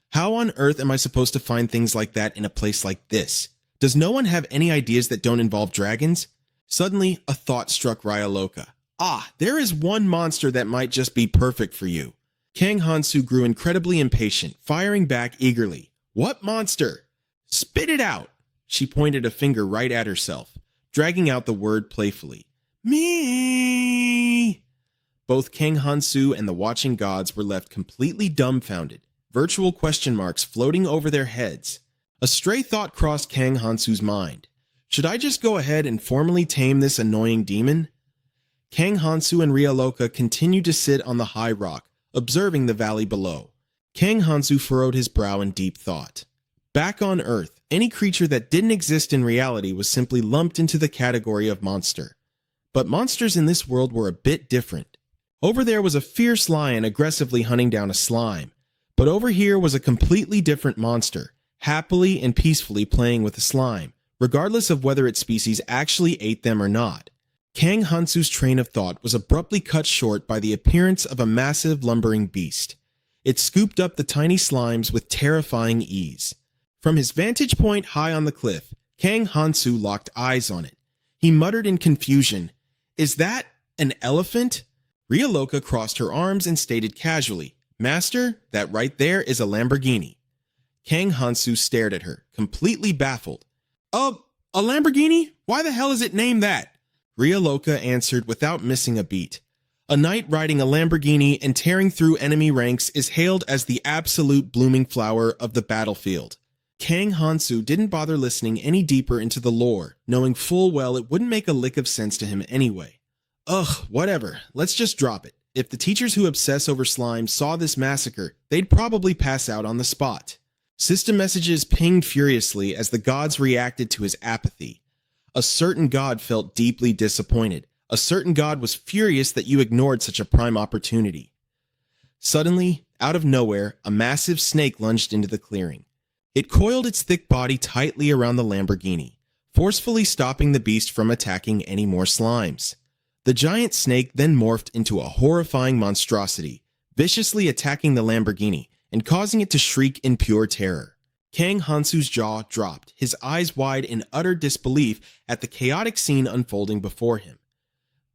"How on earth am I supposed to find things like that in a place like this? Does no one have any ideas that don't involve dragons?" Suddenly, a thought struck Ryaloka. There is one monster that might just be perfect for you." Kang Hansu grew incredibly impatient, firing back eagerly. "What monster?" "Spit it out!" She pointed a finger right at herself, dragging out the word playfully. "Me!" Both Kang Hansu and the watching gods were left completely dumbfounded, virtual question marks floating over their heads. A stray thought crossed Kang Hansu's mind. Should I just go ahead and formally tame this annoying demon? Kang Hansu and Ryaloka continued to sit on the high rock, observing the valley below. Kang Hansu furrowed his brow in deep thought. Back on Earth, any creature that didn't exist in reality was simply lumped into the category of monster. But monsters in this world were a bit different. Over there was a fierce lion aggressively hunting down a slime, but over here was a completely different monster, happily and peacefully playing with a slime, regardless of whether its species actually ate them or not. Kang Hansu's train of thought was abruptly cut short by the appearance of a massive lumbering beast. It scooped up the tiny slimes with terrifying ease. From his vantage point high on the cliff, Kang Hansu locked eyes on it. He muttered in confusion, "Is that an elephant?" Ryaloka crossed her arms and stated casually, "Master, that right there is a Lamborghini." Kang Hansu stared at her, completely baffled. A Lamborghini? Why the hell is it named that?" Ryaloka answered without missing a beat. "A knight riding a Lamborghini and tearing through enemy ranks is hailed as the absolute blooming flower of the battlefield." Kang Hansu didn't bother listening any deeper into the lore, knowing full well it wouldn't make a lick of sense to him anyway. Whatever, let's just drop it. If the teachers who obsess over slime saw this massacre, they'd probably pass out on the spot. System messages pinged furiously as the gods reacted to his apathy. A certain god felt deeply disappointed. A certain god was furious that you ignored such a prime opportunity. Suddenly, out of nowhere, a massive snake lunged into the clearing. It coiled its thick body tightly around the Lamborghini, forcefully stopping the beast from attacking any more slimes. The giant snake then morphed into a horrifying monstrosity, viciously attacking the Lamborghini and causing it to shriek in pure terror. Kang Hansu's jaw dropped, his eyes wide in utter disbelief at the chaotic scene unfolding before him.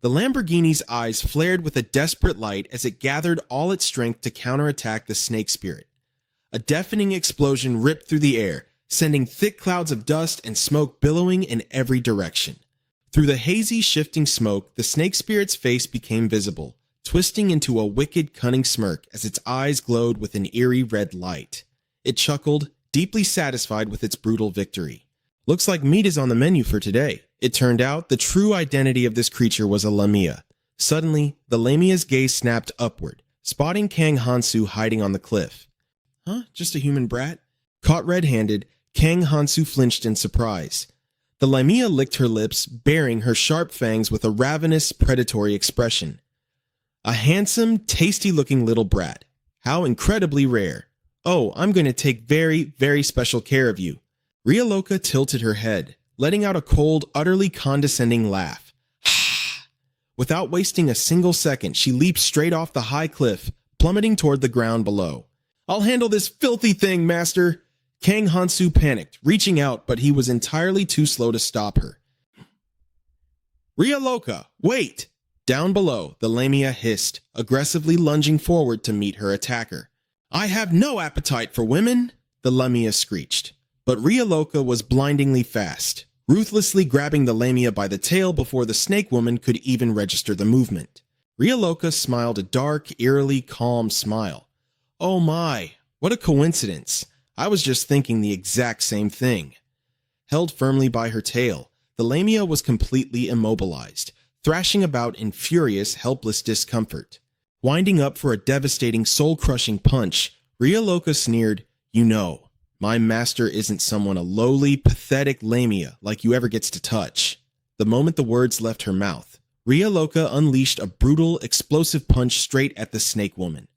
The Lamborghini's eyes flared with a desperate light as it gathered all its strength to counterattack the snake spirit. A deafening explosion ripped through the air, sending thick clouds of dust and smoke billowing in every direction. Through the hazy, shifting smoke, the snake spirit's face became visible, twisting into a wicked, cunning smirk as its eyes glowed with an eerie red light. It chuckled, deeply satisfied with its brutal victory. Looks like meat is on the menu for today. It turned out the true identity of this creature was a lamia. Suddenly, the lamia's gaze snapped upward, spotting Kang Hansu hiding on the cliff. Huh? Just a human brat? Caught red-handed, Kang Hansu flinched in surprise. The lamia licked her lips, baring her sharp fangs with a ravenous, predatory expression. A handsome, tasty-looking little brat. How incredibly rare. Oh, I'm going to take very, very special care of you. Ryaloka tilted her head, letting out a cold, utterly condescending laugh. Without wasting a single second, she leaped straight off the high cliff, plummeting toward the ground below. I'll handle this filthy thing, master! Kang Hansu panicked, reaching out, but he was entirely too slow to stop her. Ryaloka, wait! Down below, the lamia hissed, aggressively lunging forward to meet her attacker. I have no appetite for women, the lamia screeched. But Ryaloka was blindingly fast, ruthlessly grabbing the lamia by the tail before the snake woman could even register the movement. Ryaloka smiled a dark, eerily calm smile. Oh my, what a coincidence. I was just thinking the exact same thing. Held firmly by her tail, the lamia was completely immobilized, thrashing about in furious, helpless discomfort. Winding up for a devastating, soul-crushing punch, Ryaloka sneered, You know, my master isn't someone a lowly, pathetic lamia like you ever gets to touch. The moment the words left her mouth, Ryaloka unleashed a brutal, explosive punch straight at the snake woman.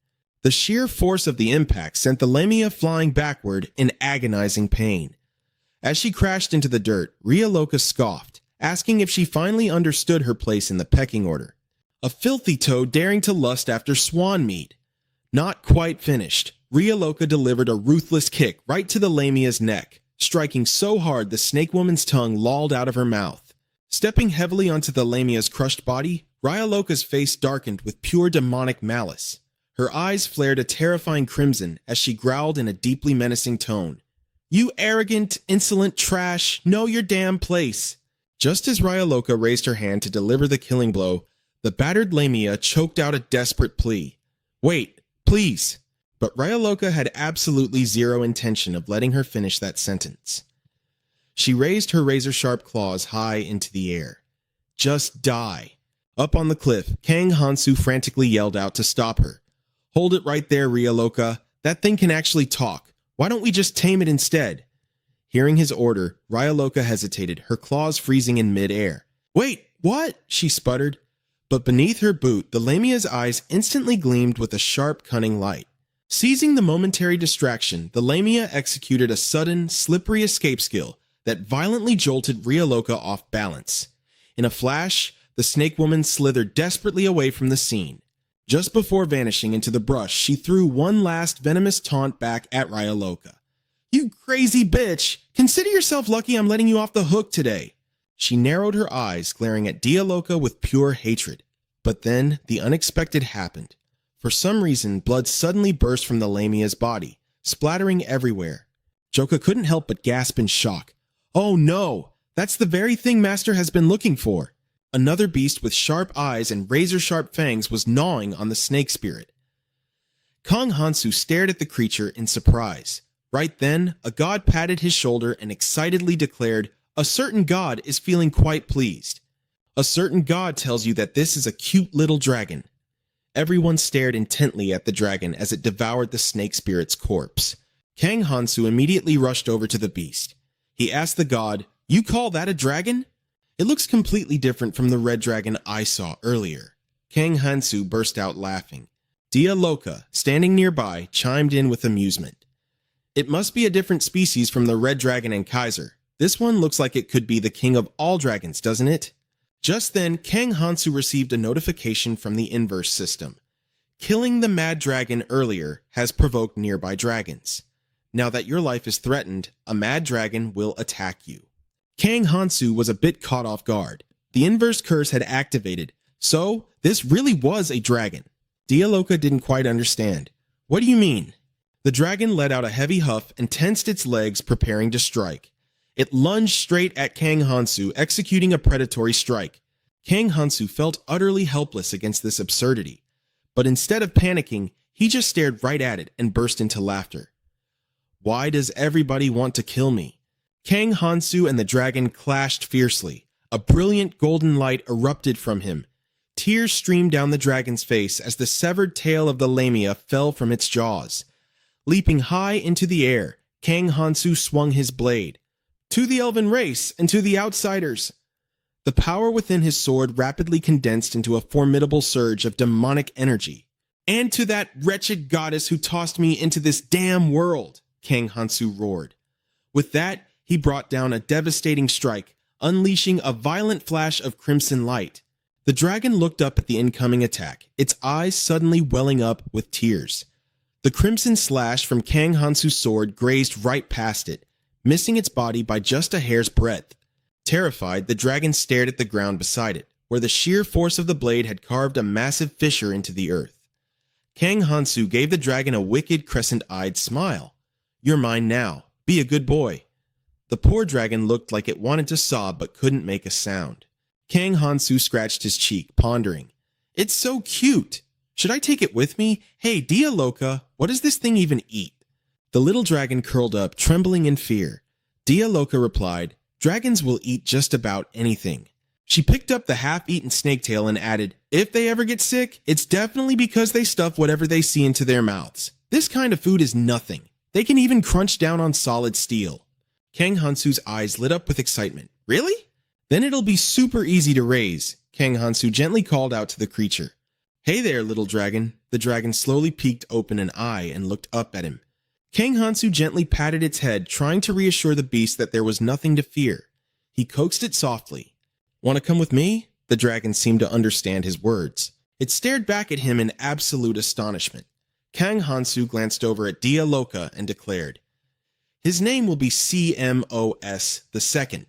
The sheer force of the impact sent the lamia flying backward in agonizing pain. As she crashed into the dirt, Ryaloka scoffed, asking if she finally understood her place in the pecking order. A filthy toad daring to lust after swan meat. Not quite finished, Ryaloka delivered a ruthless kick right to the lamia's neck, striking so hard the snake woman's tongue lolled out of her mouth. Stepping heavily onto the lamia's crushed body, Ryaloka's face darkened with pure demonic malice. Her eyes flared a terrifying crimson as she growled in a deeply menacing tone. You arrogant, insolent trash, know your damn place. Just as Ryaloka raised her hand to deliver the killing blow, the battered lamia choked out a desperate plea. Wait, please. But Ryaloka had absolutely zero intention of letting her finish that sentence. She raised her razor-sharp claws high into the air. Just die. Up on the cliff, Kang Hansu frantically yelled out to stop her. Hold it right there, Ryaloka. That thing can actually talk. Why don't we just tame it instead? Hearing his order, Ryaloka hesitated, her claws freezing in mid-air. Wait, what? She sputtered. But beneath her boot, the lamia's eyes instantly gleamed with a sharp, cunning light. Seizing the momentary distraction, the lamia executed a sudden, slippery escape skill that violently jolted Ryaloka off balance. In a flash, the snake woman slithered desperately away from the scene. Just before vanishing into the brush, she threw one last venomous taunt back at Ryaloka. You crazy bitch! Consider yourself lucky I'm letting you off the hook today. She narrowed her eyes, glaring at Ryaloka with pure hatred. But then, the unexpected happened. For some reason, blood suddenly burst from the lamia's body, splattering everywhere. Joka couldn't help but gasp in shock. Oh no! That's the very thing Master has been looking for. Another beast with sharp eyes and razor-sharp fangs was gnawing on the snake spirit. Kang Hansu stared at the creature in surprise. Right then, a god patted his shoulder and excitedly declared, A certain god is feeling quite pleased. A certain god tells you that this is a cute little dragon. Everyone stared intently at the dragon as it devoured the snake spirit's corpse. Kang Hansu immediately rushed over to the beast. He asked the god, You call that a dragon? It looks completely different from the red dragon I saw earlier. Kang Hansu burst out laughing. Ryaloka, standing nearby, chimed in with amusement. It must be a different species from the red dragon and Kaiser. This one looks like it could be the king of all dragons, doesn't it? Just then, Kang Hansu received a notification from the inverse system. Killing the mad dragon earlier has provoked nearby dragons. Now that your life is threatened, a mad dragon will attack you. Kang Hansu was a bit caught off guard. The inverse curse had activated, so this really was a dragon. Ryaloka didn't quite understand. What do you mean? The dragon let out a heavy huff and tensed its legs, preparing to strike. It lunged straight at Kang Hansu, executing a predatory strike. Kang Hansu felt utterly helpless against this absurdity. But instead of panicking, he just stared right at it and burst into laughter. Why does everybody want to kill me? Kang Hansu and the dragon clashed fiercely. A brilliant golden light erupted from him. Tears streamed down the dragon's face as the severed tail of the lamia fell from its jaws. Leaping high into the air, Kang Hansu swung his blade. To the elven race and to the outsiders! The power within his sword rapidly condensed into a formidable surge of demonic energy. And to that wretched goddess who tossed me into this damn world, Kang Hansu roared. With that, he brought down a devastating strike, unleashing a violent flash of crimson light. The dragon looked up at the incoming attack, its eyes suddenly welling up with tears. The crimson slash from Kang Hansu's sword grazed right past it, missing its body by just a hair's breadth. Terrified, the dragon stared at the ground beside it, where the sheer force of the blade had carved a massive fissure into the earth. Kang Hansu gave the dragon a wicked crescent-eyed smile. You're mine now. Be a good boy. The poor dragon looked like it wanted to sob but couldn't make a sound. Kang Hansu scratched his cheek, pondering. It's so cute. Should I take it with me? Hey, Dia Loca, what does this thing even eat? The little dragon curled up, trembling in fear. Dia Loca replied, Dragons will eat just about anything. She picked up the half-eaten snaketail and added, if they ever get sick, it's definitely because they stuff whatever they see into their mouths. This kind of food is nothing. They can even crunch down on solid steel. Kang Hansu's eyes lit up with excitement. Really? Then it'll be super easy to raise, Kang Hansu gently called out to the creature. Hey there, little dragon. The dragon slowly peeked open an eye and looked up at him. Kang Hansu gently patted its head, trying to reassure the beast that there was nothing to fear. He coaxed it softly. Want to come with me? The dragon seemed to understand his words. It stared back at him in absolute astonishment. Kang Hansu glanced over at Dia Loca and declared, His name will be CMOS II.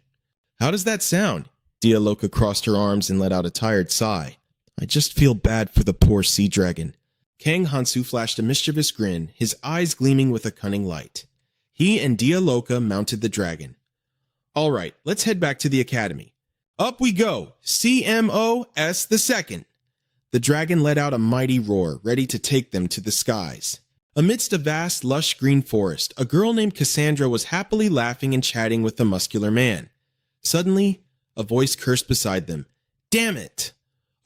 How does that sound? Dia Loca crossed her arms and let out a tired sigh. I just feel bad for the poor sea dragon. Kang Hansu flashed a mischievous grin, his eyes gleaming with a cunning light. He and Dia Loca mounted the dragon. All right, let's head back to the academy. Up we go, CMOS II. The dragon let out a mighty roar, ready to take them to the skies. Amidst a vast, lush green forest, a girl named Cassandra was happily laughing and chatting with the muscular man. Suddenly, a voice cursed beside them. Damn it!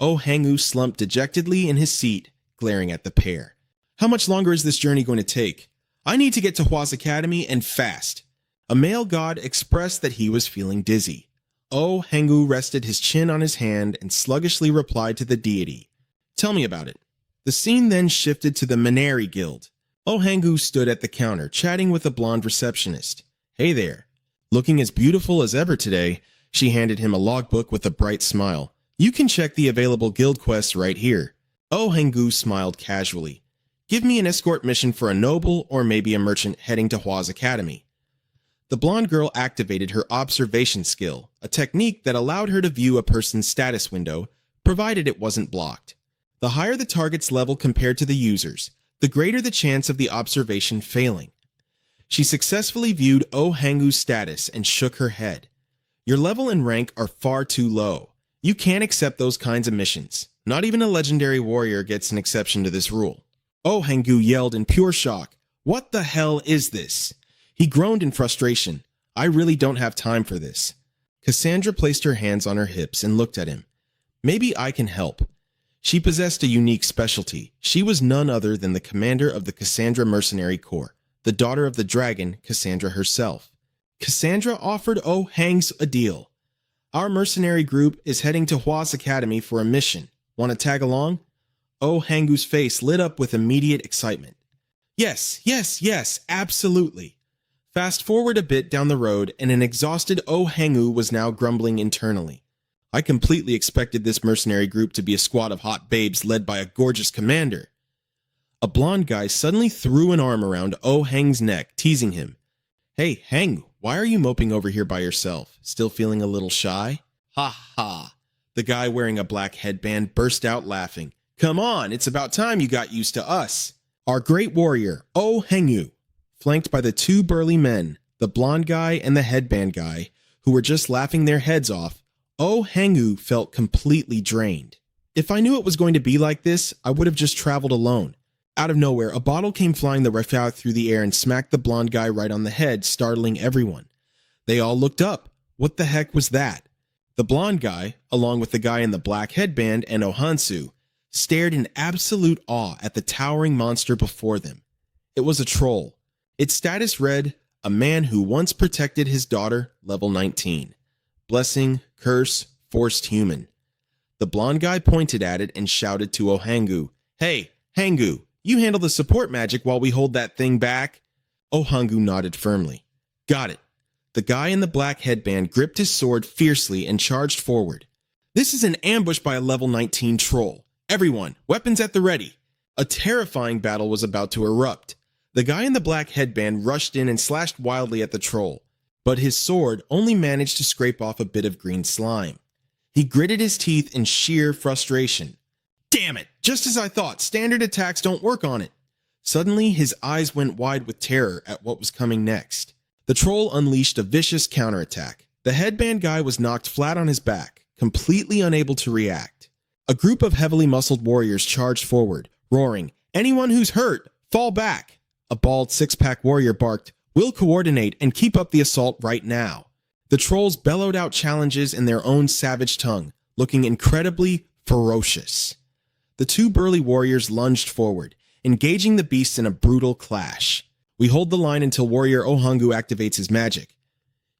Oh Hangu slumped dejectedly in his seat, glaring at the pair. How much longer is this journey going to take? I need to get to Hwa's Academy and fast. A male god expressed that he was feeling dizzy. Oh Hangu rested his chin on his hand and sluggishly replied to the deity. Tell me about it. The scene then shifted to the Manhwa Guild. Oh Hangu stood at the counter, chatting with a blonde receptionist. Hey there. Looking as beautiful as ever today, she handed him a logbook with a bright smile. You can check the available guild quests right here. Oh Hangu smiled casually. Give me an escort mission for a noble or maybe a merchant heading to Hwa's Academy. The blonde girl activated her observation skill, a technique that allowed her to view a person's status window, provided it wasn't blocked. The higher the target's level compared to the user's, the greater the chance of the observation failing. She successfully viewed Oh Hangu's status and shook her head. Your level and rank are far too low. You can't accept those kinds of missions. Not even a legendary warrior gets an exception to this rule. Oh Hangu yelled in pure shock. What the hell is this? He groaned in frustration. I really don't have time for this. Cassandra placed her hands on her hips and looked at him. Maybe I can help. She possessed a unique specialty. She was none other than the commander of the Cassandra Mercenary Corps, the daughter of the dragon, Cassandra herself. Cassandra offered Oh Hangs a deal. Our mercenary group is heading to Hwa's Academy for a mission. Want to tag along? Oh Hangu's face lit up with immediate excitement. Yes, absolutely. Fast forward a bit down the road, and an exhausted Oh Hangu was now grumbling internally. I completely expected this mercenary group to be a squad of hot babes led by a gorgeous commander. A blonde guy suddenly threw an arm around Oh Hang's neck, teasing him. Hey, Hang, why are you moping over here by yourself? Still feeling a little shy? Ha ha. The guy wearing a black headband burst out laughing. Come on, it's about time you got used to us. Our great warrior, Oh Hangu, flanked by the two burly men, the blonde guy and the headband guy, who were just laughing their heads off, Oh Hangu felt completely drained. If I knew it was going to be like this, I would have just traveled alone. Out of nowhere, a bottle came flying the ref out through the air and smacked the blonde guy right on the head, startling everyone. They all looked up. What the heck was that? The blonde guy, along with the guy in the black headband and Ohansu, stared in absolute awe at the towering monster before them. It was a troll. Its status read, a man who once protected his daughter, level 19. Blessing, curse, forced human. The blonde guy pointed at it and shouted to Ohangu, "Hey, Hangu, you handle the support magic while we hold that thing back." Ohangu nodded firmly. "Got it." The guy in the black headband gripped his sword fiercely and charged forward. "This is an ambush by a level 19 troll. Everyone, weapons at the ready." A terrifying battle was about to erupt. The guy in the black headband rushed in and slashed wildly at the troll, but his sword only managed to scrape off a bit of green slime. He gritted his teeth in sheer frustration. "Damn it! Just as I thought, standard attacks don't work on it." Suddenly, his eyes went wide with terror at what was coming next. The troll unleashed a vicious counterattack. The headband guy was knocked flat on his back, completely unable to react. A group of heavily muscled warriors charged forward, roaring, "Anyone who's hurt, fall back!" A bald six-pack warrior barked, "We'll coordinate and keep up the assault right now." The trolls bellowed out challenges in their own savage tongue, looking incredibly ferocious. The two burly warriors lunged forward, engaging the beasts in a brutal clash. "We hold the line until warrior Ohangu activates his magic."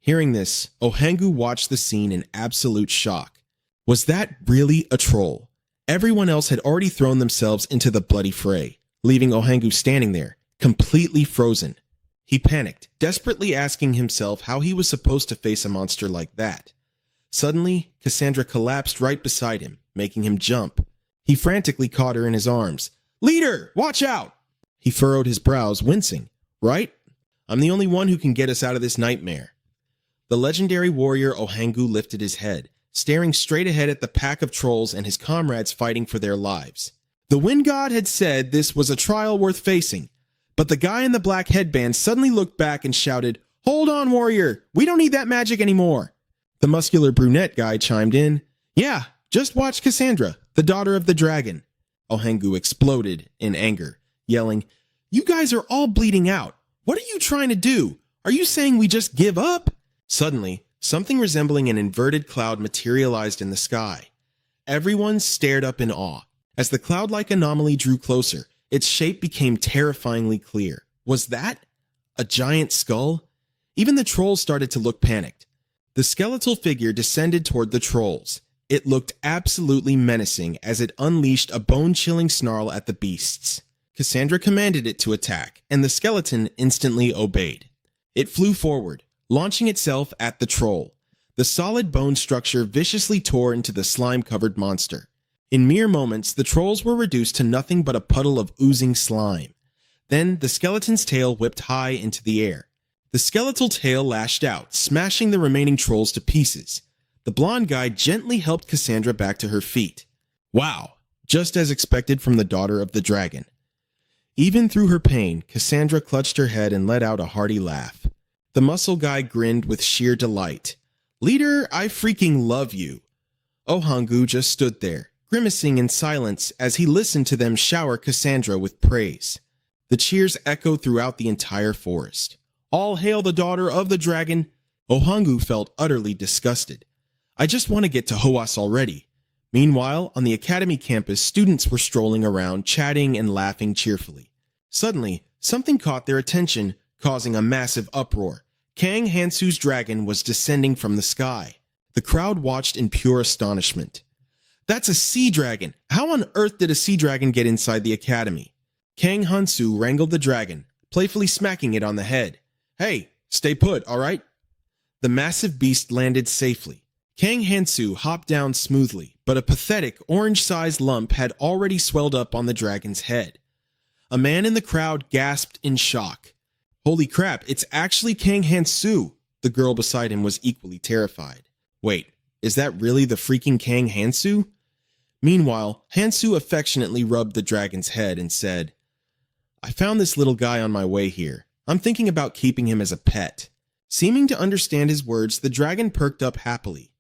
Hearing this, Ohangu watched the scene in absolute shock. Was that really a troll? Everyone else had already thrown themselves into the bloody fray, leaving Ohangu standing there, completely frozen. He panicked, desperately asking himself how he was supposed to face a monster like that. Suddenly, Cassandra collapsed right beside him, making him jump. He frantically caught her in his arms. "Leader, watch out!" He furrowed his brows, wincing. "Right? I'm the only one who can get us out of this nightmare." The legendary warrior Ohangu lifted his head, staring straight ahead at the pack of trolls and his comrades fighting for their lives. The wind god had said this was a trial worth facing, but the guy in the black headband suddenly looked back and shouted, "Hold on, warrior! We don't need that magic anymore!" The muscular brunette guy chimed in, "Yeah, just watch Cassandra, the daughter of the dragon." Ohangu exploded in anger, yelling, "You guys are all bleeding out. What are you trying to do? Are you saying we just give up?" Suddenly, something resembling an inverted cloud materialized in the sky. Everyone stared up in awe. As the cloud-like anomaly drew closer, its shape became terrifyingly clear. Was that a giant skull? Even the trolls started to look panicked. The skeletal figure descended toward the trolls. It looked absolutely menacing as it unleashed a bone-chilling snarl at the beasts. Cassandra commanded it to attack, and the skeleton instantly obeyed. It flew forward, launching itself at the troll. The solid bone structure viciously tore into the slime-covered monster. In mere moments, the trolls were reduced to nothing but a puddle of oozing slime. Then, the skeleton's tail whipped high into the air. The skeletal tail lashed out, smashing the remaining trolls to pieces. The blonde guy gently helped Cassandra back to her feet. Wow, just as expected from the daughter of the dragon. Even through her pain, Cassandra clutched her head and let out a hearty laugh. The muscle guy grinned with sheer delight. "Leader, I freaking love you." Ohangu just stood there, grimacing in silence as he listened to them shower Cassandra with praise. The cheers echoed throughout the entire forest. "All hail the daughter of the dragon." Ohangu felt utterly disgusted. "I just want to get to Hoas already." Meanwhile, on the academy campus, students were strolling around, chatting and laughing cheerfully. Suddenly, something caught their attention, causing a massive uproar. Kang Hansu's dragon was descending from the sky. The crowd watched in pure astonishment. "That's a sea dragon! How on earth did a sea dragon get inside the academy?" Kang Hansu wrangled the dragon, playfully smacking it on the head. "Hey, stay put, all right?" The massive beast landed safely. Kang Hansu hopped down smoothly, but a pathetic orange-sized lump had already swelled up on the dragon's head. A man in the crowd gasped in shock. "Holy crap, it's actually Kang Hansu!" The girl beside him was equally terrified. "Wait, is that really the freaking Kang Hansu?" Meanwhile, Hansu affectionately rubbed the dragon's head and said, "I found this little guy on my way here. I'm thinking about keeping him as a pet." Seeming to understand his words, the dragon perked up happily.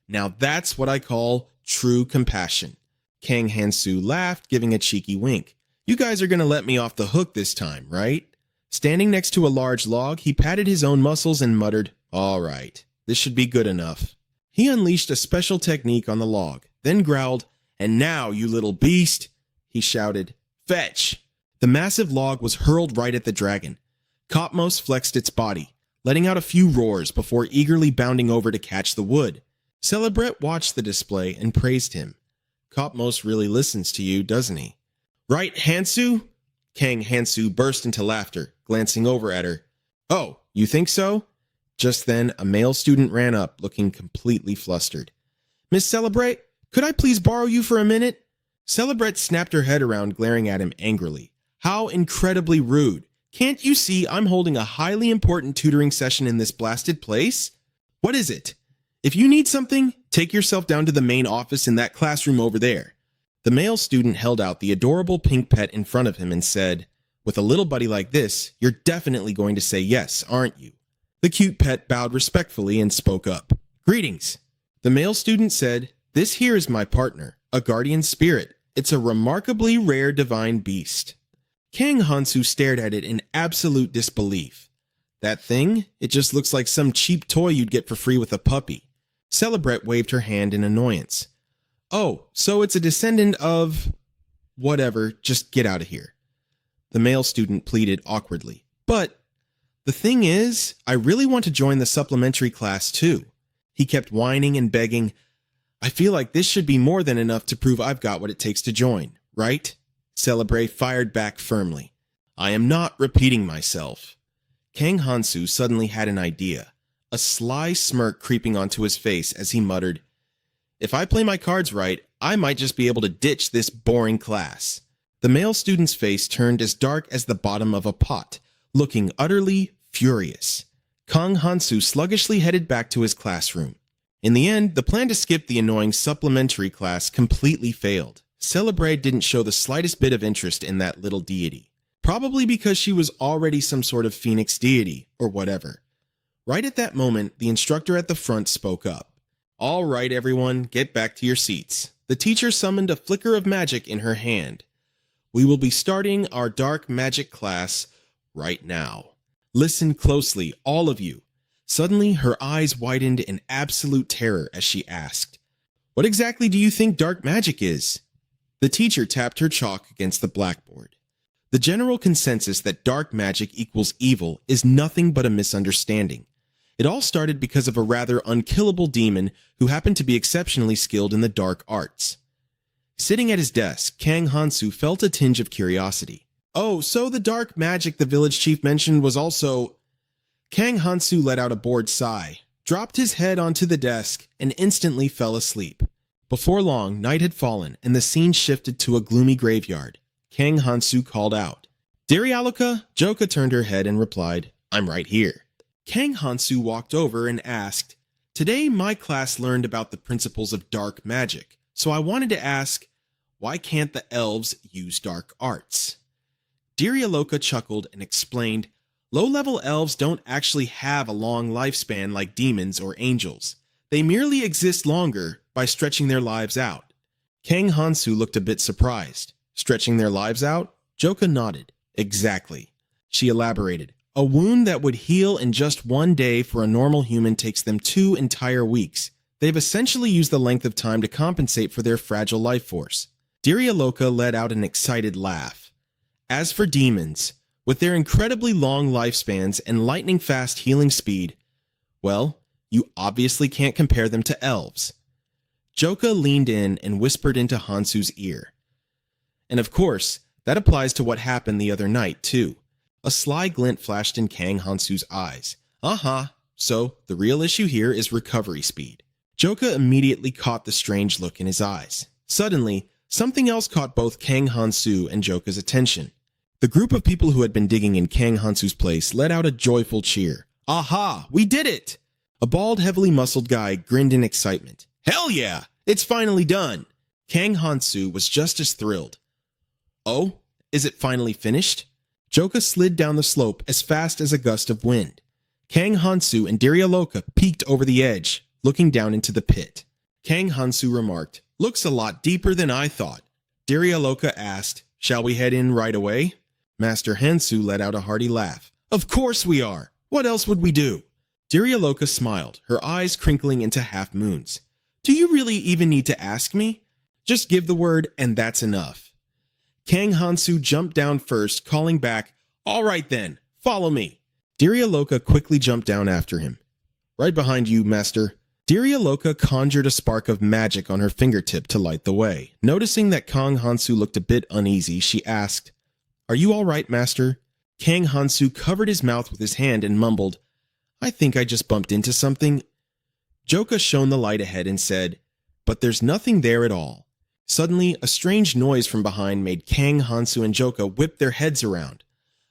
Now that's what I call true compassion. Kang Hansu laughed, giving a cheeky wink. You guys are gonna let me off the hook this time, right? Standing next to a large log, he patted his own muscles and muttered, "All right, this should be good enough." He unleashed a special technique on the log, then growled, "And now, you little beast," he shouted, "fetch!" The massive log was hurled right at the dragon. Copmos flexed its body, letting out a few roars before eagerly bounding over to catch the wood. Celebret watched the display and praised him. Copmos really listens to you, doesn't he? Right, Hansu? Kang Hansu burst into laughter, glancing over at her. Oh, you think so? Just then, a male student ran up, looking completely flustered. Miss Celebret, could I please borrow you for a minute? Celebret snapped her head around, glaring at him angrily. How incredibly rude. Can't you see I'm holding a highly important tutoring session in this blasted place? What is it? If you need something, take yourself down to the main office in that classroom over there. The male student held out the adorable pink pet in front of him and said, with a little buddy like this, you're definitely going to say yes, aren't you? The cute pet bowed respectfully and spoke up. Greetings. The male student said, this here is my partner, a guardian spirit. It's a remarkably rare divine beast. Kang Hansu stared at it in absolute disbelief. That thing? It just looks like some cheap toy you'd get for free with a puppy. Celebret waved her hand in annoyance. Oh, so it's a descendant of... Whatever, just get out of here. The male student pleaded awkwardly. But the thing is, I really want to join the supplementary class too. He kept whining and begging. I feel like this should be more than enough to prove I've got what it takes to join, right? Celebret fired back firmly. I am not repeating myself. Kang Hansu suddenly had an idea, a sly smirk creeping onto his face as he muttered, if I play my cards right, I might just be able to ditch this boring class. The male student's face turned as dark as the bottom of a pot, looking utterly furious. Kang Hansu sluggishly headed back to his classroom. In the end, the plan to skip the annoying supplementary class completely failed. Celebret didn't show the slightest bit of interest in that little deity. Probably because she was already some sort of phoenix deity, or whatever. Right at that moment, the instructor at the front spoke up. All right, everyone, get back to your seats. The teacher summoned a flicker of magic in her hand. We will be starting our dark magic class right now. Listen closely, all of you. Suddenly, her eyes widened in absolute terror as she asked, what exactly do you think dark magic is? The teacher tapped her chalk against the blackboard. The general consensus that dark magic equals evil is nothing but a misunderstanding. It all started because of a rather unkillable demon who happened to be exceptionally skilled in the dark arts. Sitting at his desk, Kang Hansu felt a tinge of curiosity. Oh, so the dark magic the village chief mentioned was also... Kang Hansu let out a bored sigh, dropped his head onto the desk, and instantly fell asleep. Before long, night had fallen, and the scene shifted to a gloomy graveyard. Kang Hansu called out. Darialuka? Joka turned her head and replied, I'm right here. Kang Hansu walked over and asked, today my class learned about the principles of dark magic, so I wanted to ask, why can't the elves use dark arts? Darialuka chuckled and explained, low-level elves don't actually have a long lifespan like demons or angels. They merely exist longer by stretching their lives out. Kang Hansu looked a bit surprised. Stretching their lives out? Joka nodded. Exactly. She elaborated. A wound that would heal in just one day for a normal human takes them 2 entire weeks. They've essentially used the length of time to compensate for their fragile life force. Darialuka let out an excited laugh. As for demons, with their incredibly long lifespans and lightning-fast healing speed, well, you obviously can't compare them to elves. Joka leaned in and whispered into Hansu's ear. And of course, that applies to what happened the other night, too. A sly glint flashed in Kang Hansu's eyes. So the real issue here is recovery speed. Joka immediately caught the strange look in his eyes. Suddenly, something else caught both Kang Hansu and Joka's attention. The group of people who had been digging in Kang Hansu's place let out a joyful cheer. Aha! We did it! A bald, heavily muscled guy grinned in excitement. Hell yeah! It's finally done! Kang Hansu was just as thrilled. Oh, is it finally finished? Joka slid down the slope as fast as a gust of wind. Kang Hansu and Darialuka peeked over the edge, looking down into the pit. Kang Hansu remarked, Looks a lot deeper than I thought. Darialoka asked, "Shall we head in right away?" Master Hansu let out a hearty laugh. "Of course we are! What else would we do?" Darialoka smiled, her eyes crinkling into half moons. "Do you really even need to ask me? Just give the word and that's enough." Kang Hansu jumped down first, calling back, "All right then, follow me." Darialoka quickly jumped down after him. "Right behind you, master." Darialoka conjured a spark of magic on her fingertip to light the way. Noticing that Kang Hansu looked a bit uneasy, she asked, "Are you all right, master?" Kang Hansu covered his mouth with his hand and mumbled, "I think I just bumped into something." Joka shone the light ahead and said, "But there's nothing there at all." Suddenly, a strange noise from behind made Kang Hansu and Joka whip their heads around.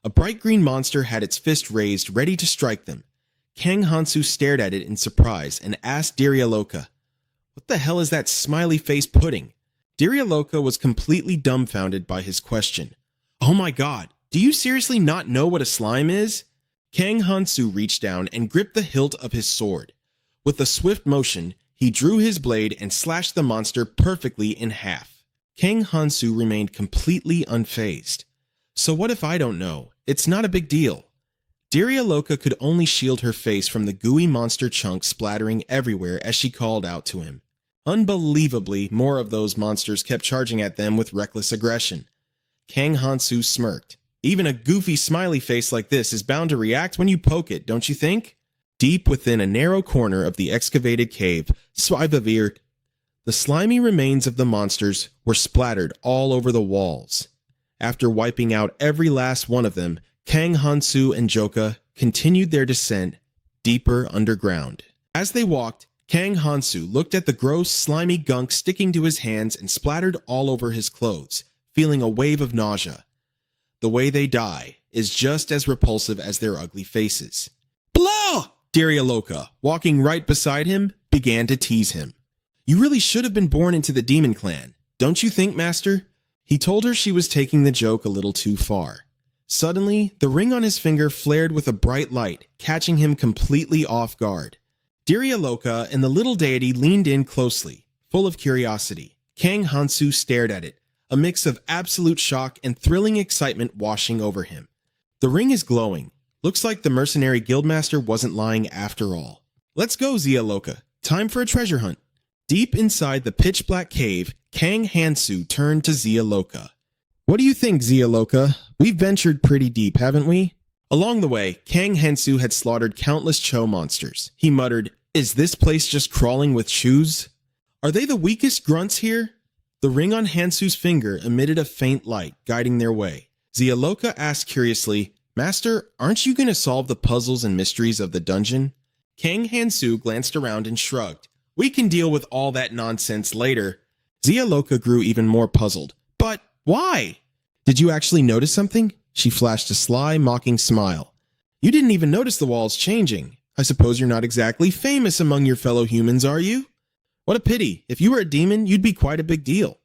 A bright green monster had its fist raised, ready to strike them. Kang Hansu stared at it in surprise and asked Darialoka, "What the hell is that smiley face pudding?" Darialoka was completely dumbfounded by his question. "Oh my god, do you seriously not know what a slime is?" Kang Hansu reached down and gripped the hilt of his sword. With a swift motion, he drew his blade and slashed the monster perfectly in half. Kang Hansu remained completely unfazed. "So what if I don't know? It's not a big deal." Darialoka could only shield her face from the gooey monster chunks splattering everywhere as she called out to him. Unbelievably, more of those monsters kept charging at them with reckless aggression. Kang Hansu smirked. "Even a goofy smiley face like this is bound to react when you poke it, don't you think?" Deep within a narrow corner of the excavated cave, Swivaveer, the slimy remains of the monsters were splattered all over the walls. After wiping out every last one of them, Kang Hansu and Joka continued their descent deeper underground. As they walked, Kang Hansu looked at the gross, slimy gunk sticking to his hands and splattered all over his clothes, feeling a wave of nausea. The way they die is just as repulsive as their ugly faces. "Blah!" Darialoka, walking right beside him, began to tease him. "You really should have been born into the demon clan, don't you think, master?" He told her she was taking the joke a little too far. Suddenly, the ring on his finger flared with a bright light, catching him completely off guard. Darialoka and the little deity leaned in closely, full of curiosity. Kang Hansu stared at it, a mix of absolute shock and thrilling excitement washing over him. "The ring is glowing. Looks like the mercenary guildmaster wasn't lying after all. Let's go, Zealoka. Time for a treasure hunt." Deep inside the pitch-black cave, Kang Hansu turned to Zealoka. "What do you think, Zealoka? We've ventured pretty deep, haven't we?" Along the way, Kang Hansu had slaughtered countless Cho monsters. He muttered, "Is this place just crawling with Chus? Are they the weakest grunts here?" The ring on Hansu's finger emitted a faint light, guiding their way. Zealoka asked curiously, "Master, aren't you going to solve the puzzles and mysteries of the dungeon?" Kang Hansu glanced around and shrugged. "We can deal with all that nonsense later." Zealoka grew even more puzzled. "But why?" "Did you actually notice something?" She flashed a sly, mocking smile. "You didn't even notice the walls changing. I suppose you're not exactly famous among your fellow humans, are you?" "What a pity. If you were a demon, you'd be quite a big deal."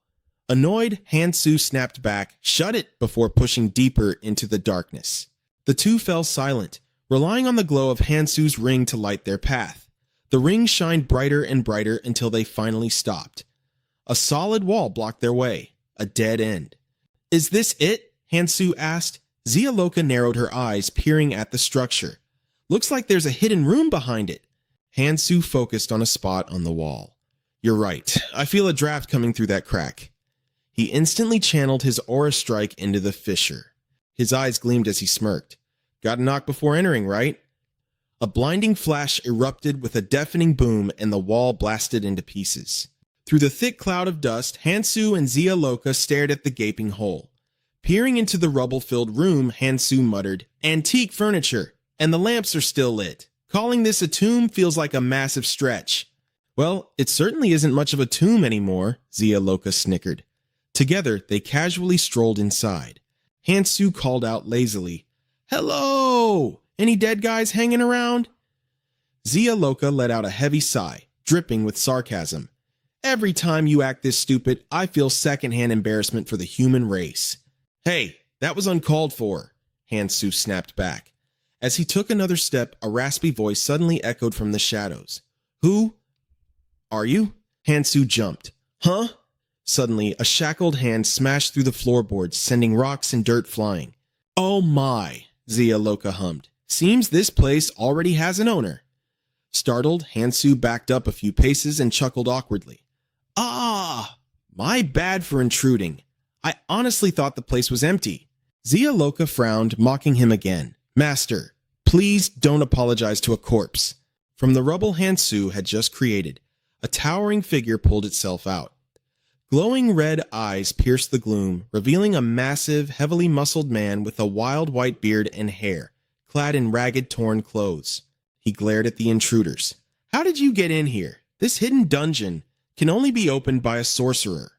Annoyed, Hansu snapped back, "Shut it," before pushing deeper into the darkness. The two fell silent, relying on the glow of Hansu's ring to light their path. The ring shined brighter and brighter until they finally stopped. A solid wall blocked their way, a dead end. "Is this it?" Hansu asked. Zealoka narrowed her eyes, peering at the structure. "Looks like there's a hidden room behind it." Hansu focused on a spot on the wall. "You're right. I feel a draft coming through that crack." He instantly channeled his aura strike into the fissure. His eyes gleamed as he smirked. "Got a knock before entering, right?" A blinding flash erupted with a deafening boom and the wall blasted into pieces. Through the thick cloud of dust, Hansu and Zealoka stared at the gaping hole. Peering into the rubble-filled room, Hansu muttered, "Antique furniture, and the lamps are still lit. Calling this a tomb feels like a massive stretch." "Well, it certainly isn't much of a tomb anymore," Zealoka snickered. Together, they casually strolled inside. Hansu called out lazily, "Hello! Any dead guys hanging around?" Zealoka let out a heavy sigh, dripping with sarcasm. "Every time you act this stupid, I feel secondhand embarrassment for the human race." "Hey, that was uncalled for," Hansu snapped back. As he took another step, a raspy voice suddenly echoed from the shadows. "Who are you?" Hansu jumped. Huh? Suddenly, a shackled hand smashed through the floorboards, sending rocks and dirt flying. Oh my, Zealoka hummed. Seems this place already has an owner. Startled, Hansu backed up a few paces and chuckled awkwardly. Ah, my bad for intruding. I honestly thought the place was empty. Zealoka frowned, mocking him again. Master, please don't apologize to a corpse. From the rubble Hansu had just created, a towering figure pulled itself out. Glowing red eyes pierced the gloom, revealing a massive, heavily muscled man with a wild white beard and hair, clad in ragged, torn clothes. He glared at the intruders. How did you get in here? This hidden dungeon can only be opened by a sorcerer.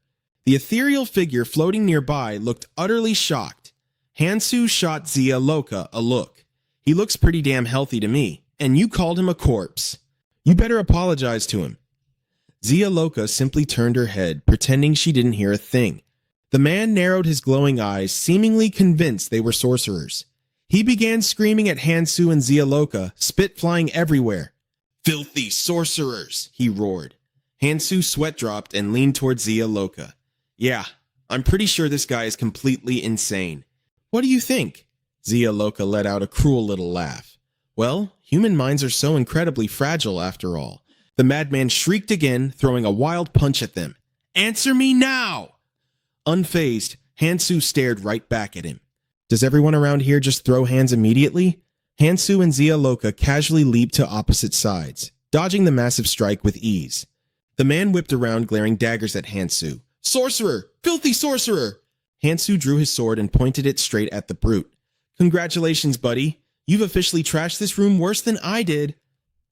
The ethereal figure floating nearby looked utterly shocked. Hansu shot Zealoka a look. He looks pretty damn healthy to me, and you called him a corpse. You better apologize to him. Zealoka simply turned her head, pretending she didn't hear a thing. The man narrowed his glowing eyes, seemingly convinced they were sorcerers. He began screaming at Hansu and Zealoka, spit flying everywhere. Filthy sorcerers, he roared. Hansu sweat dropped and leaned towards Zealoka. Yeah, I'm pretty sure this guy is completely insane. What do you think? Zealoka let out a cruel little laugh. Well, human minds are so incredibly fragile after all. The madman shrieked again, throwing a wild punch at them. Answer me now! Unfazed, Hansu stared right back at him. Does everyone around here just throw hands immediately? Hansu and Zealoka casually leaped to opposite sides, dodging the massive strike with ease. The man whipped around, glaring daggers at Hansu. Sorcerer! Filthy sorcerer! Hansu drew his sword and pointed it straight at the brute. Congratulations, buddy. You've officially trashed this room worse than I did.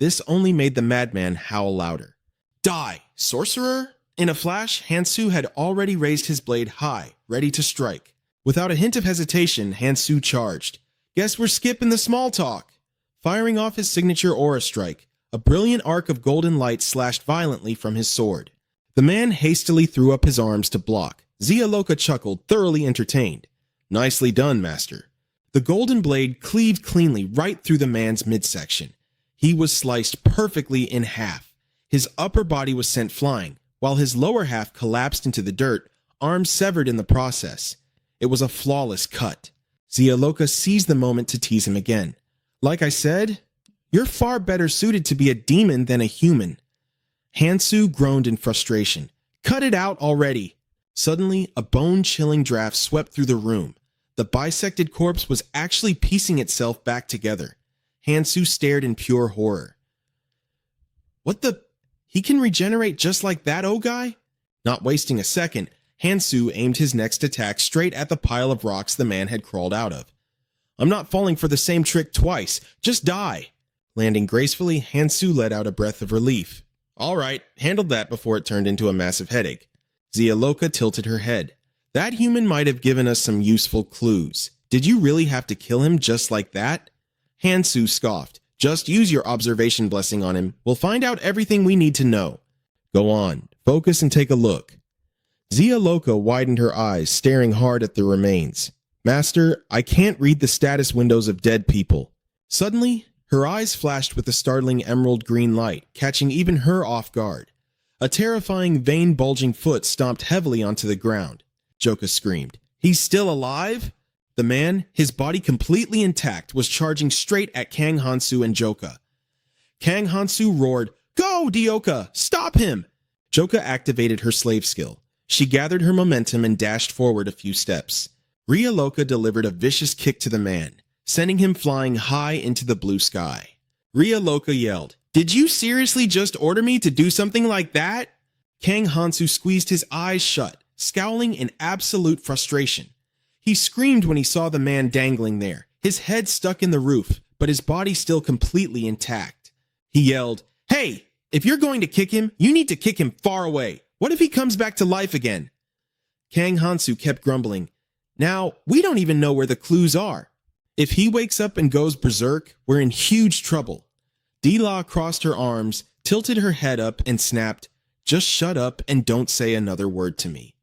This only made the madman howl louder. Die, sorcerer! In a flash, Hansu had already raised his blade high, ready to strike. Without a hint of hesitation, Hansu charged. Guess we're skipping the small talk. Firing off his signature aura strike, a brilliant arc of golden light slashed violently from his sword. The man hastily threw up his arms to block. Zealoka chuckled, thoroughly entertained. Nicely done, master. The golden blade cleaved cleanly right through the man's midsection. He was sliced perfectly in half. His upper body was sent flying, while his lower half collapsed into the dirt, arms severed in the process. It was a flawless cut. Zealoka seized the moment to tease him again. Like I said, you're far better suited to be a demon than a human. Hansu groaned in frustration. Cut it out already. Suddenly, a bone-chilling draft swept through the room. The bisected corpse was actually piecing itself back together. Hansu stared in pure horror. What the? He can regenerate just like that, oh guy? Not wasting a second, Hansu aimed his next attack straight at the pile of rocks the man had crawled out of. I'm not falling for the same trick twice. Just die. Landing gracefully, Hansu let out a breath of relief. All right, handled that before it turned into a massive headache. Zealoka tilted her head. That human might have given us some useful clues. Did you really have to kill him just like that? Hansu scoffed. Just use your observation blessing on him. We'll find out everything we need to know. Go on, focus and take a look. Zealoka widened her eyes, staring hard at the remains. Master, I can't read the status windows of dead people. Suddenly, her eyes flashed with a startling emerald green light, catching even her off guard. A terrifying vein-bulging foot stomped heavily onto the ground. Joka screamed. He's still alive? The man, his body completely intact, was charging straight at Kang Hansu and Joka. Kang Hansu roared, Go, Dioka! Stop him! Joka activated her slave skill. She gathered her momentum and dashed forward a few steps. Ryaloka delivered a vicious kick to the man, sending him flying high into the blue sky. Ryaloka yelled, Did you seriously just order me to do something like that? Kang Hansu squeezed his eyes shut, scowling in absolute frustration. He screamed when he saw the man dangling there, his head stuck in the roof, but his body still completely intact. He yelled, Hey, if you're going to kick him, you need to kick him far away. What if he comes back to life again? Kang Hansu kept grumbling. Now, we don't even know where the clues are. If he wakes up and goes berserk, we're in huge trouble. Dila crossed her arms, tilted her head up, and snapped, Just shut up and don't say another word to me.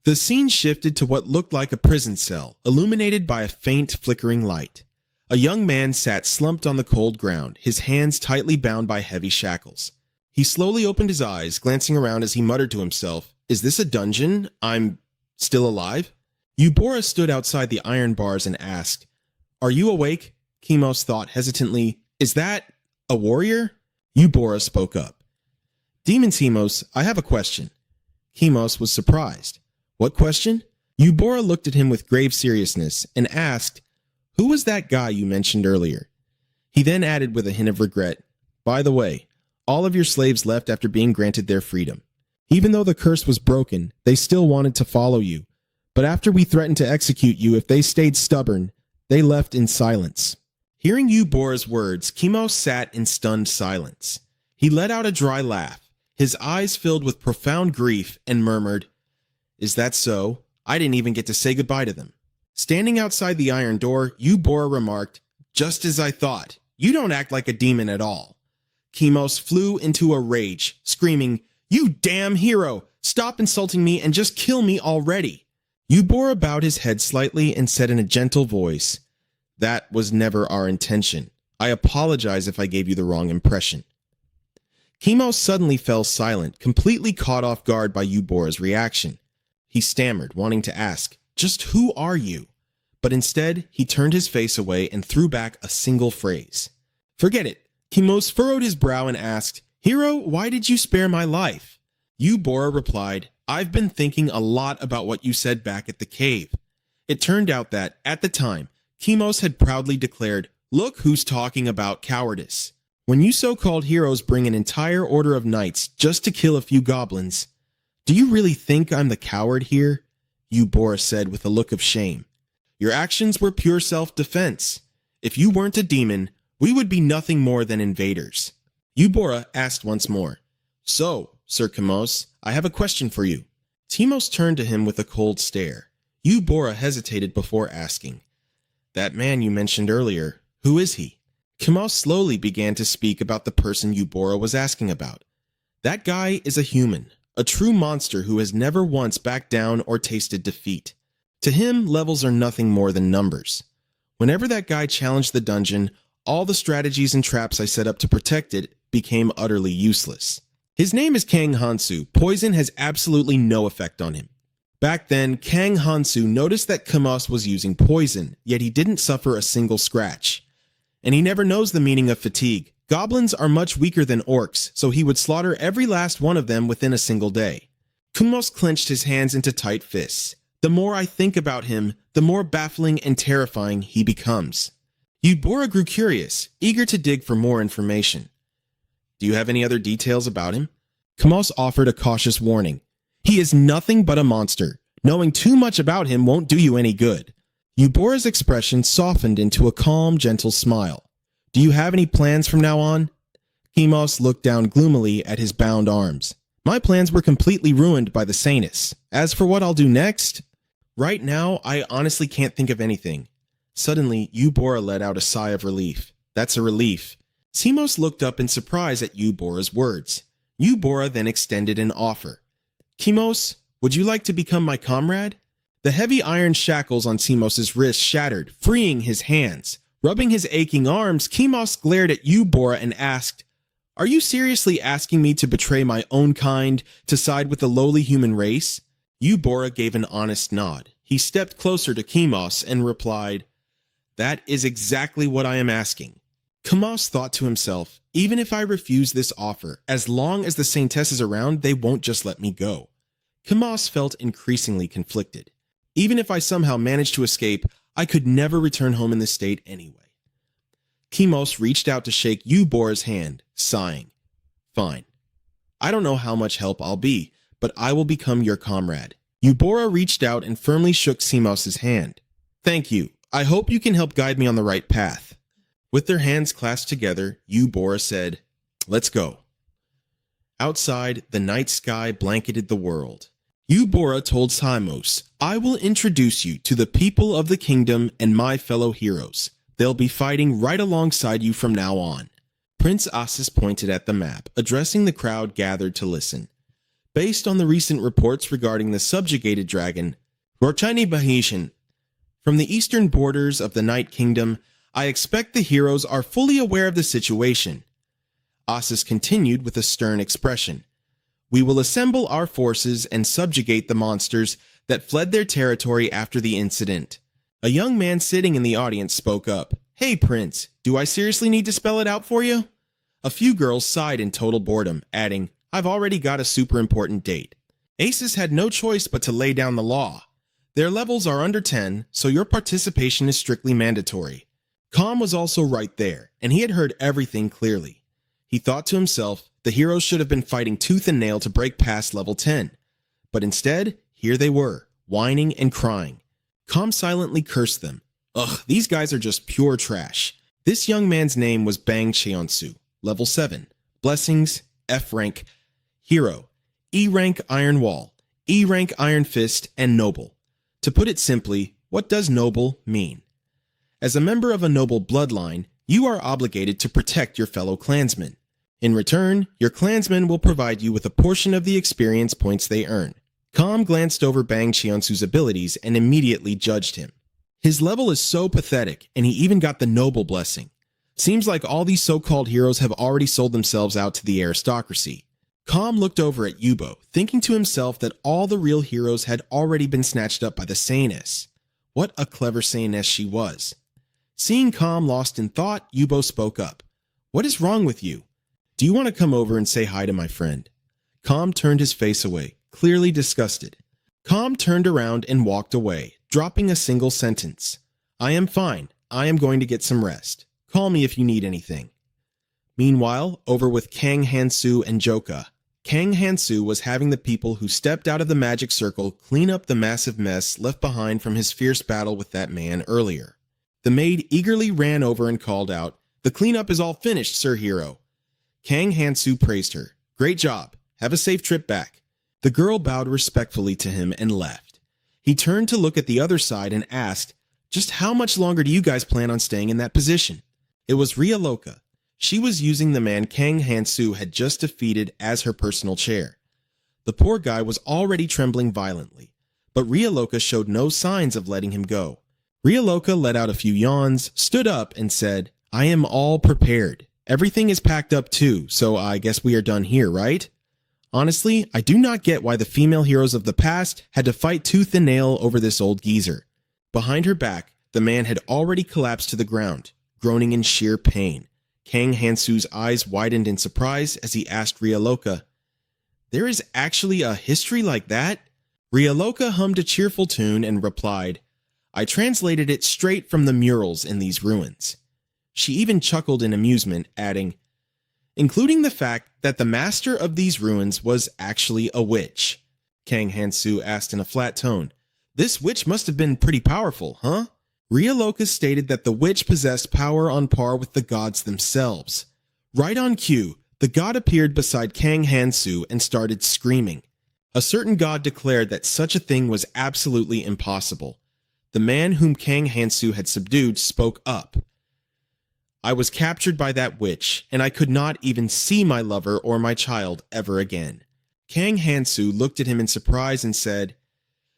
The scene shifted to what looked like a prison cell, illuminated by a faint, flickering light. A young man sat slumped on the cold ground, his hands tightly bound by heavy shackles. He slowly opened his eyes, glancing around as he muttered to himself, Is this a dungeon? I'm still alive? Eubora stood outside the iron bars and asked, Are you awake? Kimos thought hesitantly. Is that a warrior? Eubora spoke up. Demon Timos, I have a question. Kimos was surprised. What question? Eubora looked at him with grave seriousness and asked, Who was that guy you mentioned earlier? He then added with a hint of regret, By the way, all of your slaves left after being granted their freedom. Even though the curse was broken, they still wanted to follow you. But after we threatened to execute you if they stayed stubborn, they left in silence. Hearing Eubora's words, Kimos sat in stunned silence. He let out a dry laugh, his eyes filled with profound grief, and murmured, Is that so? I didn't even get to say goodbye to them. Standing outside the iron door, Eubora remarked, Just as I thought. You don't act like a demon at all. Kimos flew into a rage, screaming, You damn hero! Stop insulting me and just kill me already! Eubora bowed his head slightly and said in a gentle voice, That was never our intention. I apologize if I gave you the wrong impression. Kimos suddenly fell silent, completely caught off guard by Eubora's reaction. He stammered, wanting to ask, Just who are you? But instead, he turned his face away and threw back a single phrase. Forget it. Kimos furrowed his brow and asked, Hero, why did you spare my life? Eubora replied, I've been thinking a lot about what you said back at the cave. It turned out that, at the time, Kimos had proudly declared, Look who's talking about cowardice. When you so-called heroes bring an entire order of knights just to kill a few goblins, do you really think I'm the coward here? Eubora said with a look of shame. Your actions were pure self-defense. If you weren't a demon, we would be nothing more than invaders. Eubora asked once more, So, Sir Kimos, I have a question for you. Timos turned to him with a cold stare. Eubora hesitated before asking, That man you mentioned earlier, who is he? Kimos slowly began to speak about the person Eubora was asking about. That guy is a human, a true monster who has never once backed down or tasted defeat. To him, levels are nothing more than numbers. Whenever that guy challenged the dungeon, all the strategies and traps I set up to protect it became utterly useless. His name is Kang Hansu. Poison has absolutely no effect on him. Back then, Kang Hansu noticed that Kimos was using poison, yet he didn't suffer a single scratch. And he never knows the meaning of fatigue. Goblins are much weaker than orcs, so he would slaughter every last one of them within a single day. Kimos clenched his hands into tight fists. The more I think about him, the more baffling and terrifying he becomes. Eubora grew curious, eager to dig for more information. Do you have any other details about him? Kimos offered a cautious warning. He is nothing but a monster. Knowing too much about him won't do you any good. Eubora's expression softened into a calm, gentle smile. Do you have any plans from now on? Kimos looked down gloomily at his bound arms. My plans were completely ruined by the Sanus. As for what I'll do next, right now I honestly can't think of anything. Suddenly, Eubora let out a sigh of relief. That's a relief. Timos looked up in surprise at Eubora's words. Eubora then extended an offer. Kimos, would you like to become my comrade? The heavy iron shackles on Timos's wrists shattered, freeing his hands. Rubbing his aching arms, Kimos glared at Eubora and asked, Are you seriously asking me to betray my own kind, to side with the lowly human race? Eubora gave an honest nod. He stepped closer to Kimos and replied, That is exactly what I am asking. Kimos thought to himself, Even if I refuse this offer, as long as the Saintess is around, they won't just let me go. Kimos felt increasingly conflicted. Even if I somehow managed to escape, I could never return home in this state anyway. Kimos reached out to shake Eubora's hand, sighing. Fine. I don't know how much help I'll be, but I will become your comrade. Eubora reached out and firmly shook Timos's hand. Thank you. I hope you can help guide me on the right path. With their hands clasped together, Eubora said, Let's go. Outside, the night sky blanketed the world. Eubora told Timos, I will introduce you to the people of the kingdom and my fellow heroes. They'll be fighting right alongside you from now on. Prince Asis pointed at the map, addressing the crowd gathered to listen. Based on the recent reports regarding the subjugated dragon, Rorchani Bahishan, from the eastern borders of the Night Kingdom, I expect the heroes are fully aware of the situation. Asis continued with a stern expression. We will assemble our forces and subjugate the monsters that fled their territory after the incident. A young man sitting in the audience spoke up. Hey, Prince, do I seriously need to spell it out for you? A few girls sighed in total boredom, adding, I've already got a super important date. Aces had no choice but to lay down the law. Their levels are under 10, so your participation is strictly mandatory. Calm was also right there, and he had heard everything clearly. He thought to himself, the heroes should have been fighting tooth and nail to break past level 10. But instead, here they were, whining and crying. Calm silently cursed them. Ugh, these guys are just pure trash. This young man's name was Bang Cheonsu, level 7. Blessings, F rank, hero, E rank Iron Wall, E rank Iron Fist, and Noble. To put it simply, what does noble mean? As a member of a noble bloodline, you are obligated to protect your fellow clansmen. In return, your clansmen will provide you with a portion of the experience points they earn. Calm glanced over Bang Cheonsu's abilities and immediately judged him. His level is so pathetic, and he even got the noble blessing. Seems like all these so-called heroes have already sold themselves out to the aristocracy. Calm looked over at Yubo, thinking to himself that all the real heroes had already been snatched up by the Sainess. What a clever Sainess she was. Seeing Calm lost in thought, Yubo spoke up. What is wrong with you? Do you want to come over and say hi to my friend? Calm turned his face away, clearly disgusted. Calm turned around and walked away, dropping a single sentence. I am fine. I am going to get some rest. Call me if you need anything. Meanwhile, over with Kang Hansu and Joka. Kang Hansu was having the people who stepped out of the magic circle clean up the massive mess left behind from his fierce battle with that man earlier. The maid eagerly ran over and called out, The cleanup is all finished, Sir Hero. Kang Hansu praised her. Great job. Have a safe trip back. The girl bowed respectfully to him and left. He turned to look at the other side and asked, Just how much longer do you guys plan on staying in that position? It was Ria Loka. She was using the man Kang Hansu had just defeated as her personal chair. The poor guy was already trembling violently, but Ria Loka showed no signs of letting him go. Ria Loka let out a few yawns, stood up, and said, I am all prepared. Everything is packed up too, so I guess we are done here, right? Honestly, I do not get why the female heroes of the past had to fight tooth and nail over this old geezer. Behind her back, the man had already collapsed to the ground, groaning in sheer pain. Kang Hansu's eyes widened in surprise as he asked Ria Loka, There is actually a history like that? Ria Loka hummed a cheerful tune and replied, I translated it straight from the murals in these ruins. She even chuckled in amusement, adding, Including the fact that the master of these ruins was actually a witch. Kang Hansu asked in a flat tone, This witch must have been pretty powerful, huh? Ria Loka stated that the witch possessed power on par with the gods themselves. Right on cue, the god appeared beside Kang Hansu and started screaming. A certain god declared that such a thing was absolutely impossible. The man whom Kang Hansu had subdued spoke up. I was captured by that witch, and I could not even see my lover or my child ever again. Kang Hansu looked at him in surprise and said,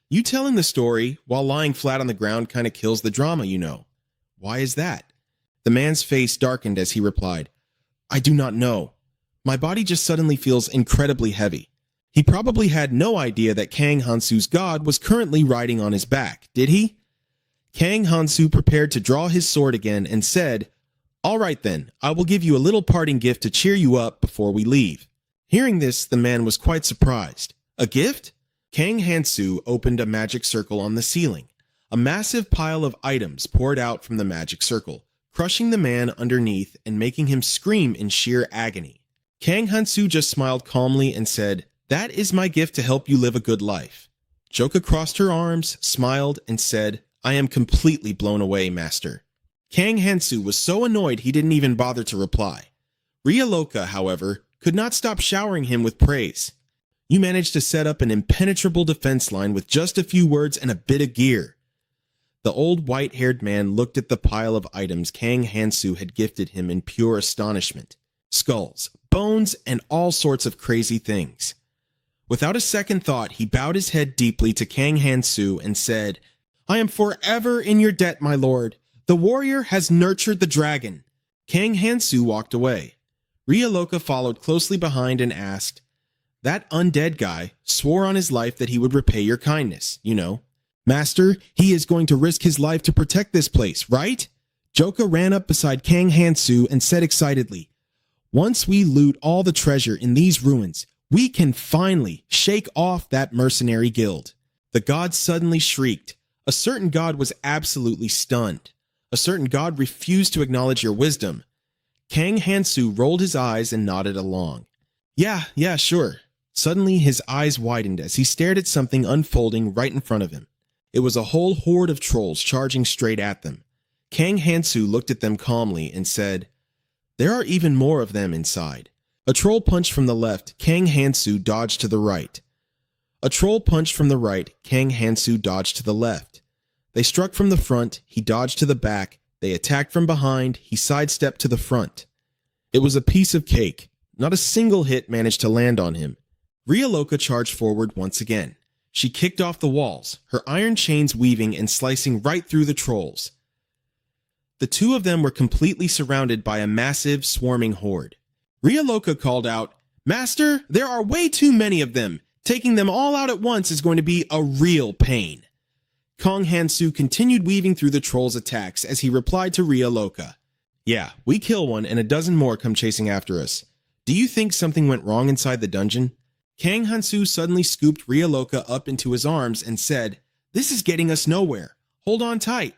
You telling the story while lying flat on the ground kind of kills the drama, you know. Why is that? The man's face darkened as he replied, I do not know. My body just suddenly feels incredibly heavy. He probably had no idea that Kang Hansu's god was currently riding on his back, did he? Kang Hansu prepared to draw his sword again and said, All right then, I will give you a little parting gift to cheer you up before we leave. Hearing this, the man was quite surprised. A gift? Kang Hansu opened a magic circle on the ceiling. A massive pile of items poured out from the magic circle, crushing the man underneath and making him scream in sheer agony. Kang Hansu just smiled calmly and said, That is my gift to help you live a good life. Joka crossed her arms, smiled, and said, I am completely blown away, master. Kang Hansu was so annoyed he didn't even bother to reply. Ria Loka, however, could not stop showering him with praise. You managed to set up an impenetrable defense line with just a few words and a bit of gear. The old white-haired man looked at the pile of items Kang Hansu had gifted him in pure astonishment. Skulls, bones, and all sorts of crazy things. Without a second thought, he bowed his head deeply to Kang Hansu and said, I am forever in your debt, my lord. The warrior has nurtured the dragon. Kang Hansu walked away. Ria Loka followed closely behind and asked, That undead guy swore on his life that he would repay your kindness, you know. Master, he is going to risk his life to protect this place, right? Joka ran up beside Kang Hansu and said excitedly, once we loot all the treasure in these ruins, we can finally shake off that mercenary guild. The god suddenly shrieked. A certain god was absolutely stunned. A certain god refused to acknowledge your wisdom. Kang Hansu rolled his eyes and nodded along. Yeah, sure. Suddenly his eyes widened as he stared at something unfolding right in front of him. It was a whole horde of trolls charging straight at them. Kang Hansu looked at them calmly and said, there are even more of them inside. A troll punched from the left, Kang Hansu dodged to the right. A troll punched from the right, Kang Hansu dodged to the left. They struck from the front, he dodged to the back. They attacked from behind, he sidestepped to the front. It was a piece of cake. Not a single hit managed to land on him. Ryaloka charged forward once again. She kicked off the walls, her iron chains weaving and slicing right through the trolls. The two of them were completely surrounded by a massive, swarming horde. Ryaloka called out, Master, there are way too many of them. Taking them all out at once is going to be a real pain. Kang Hansu continued weaving through the trolls' attacks as he replied to Ryaloka. Yeah, we kill one and a dozen more come chasing after us. Do you think something went wrong inside the dungeon? Kang Hansu suddenly scooped Ryaloka up into his arms and said, this is getting us nowhere. Hold on tight.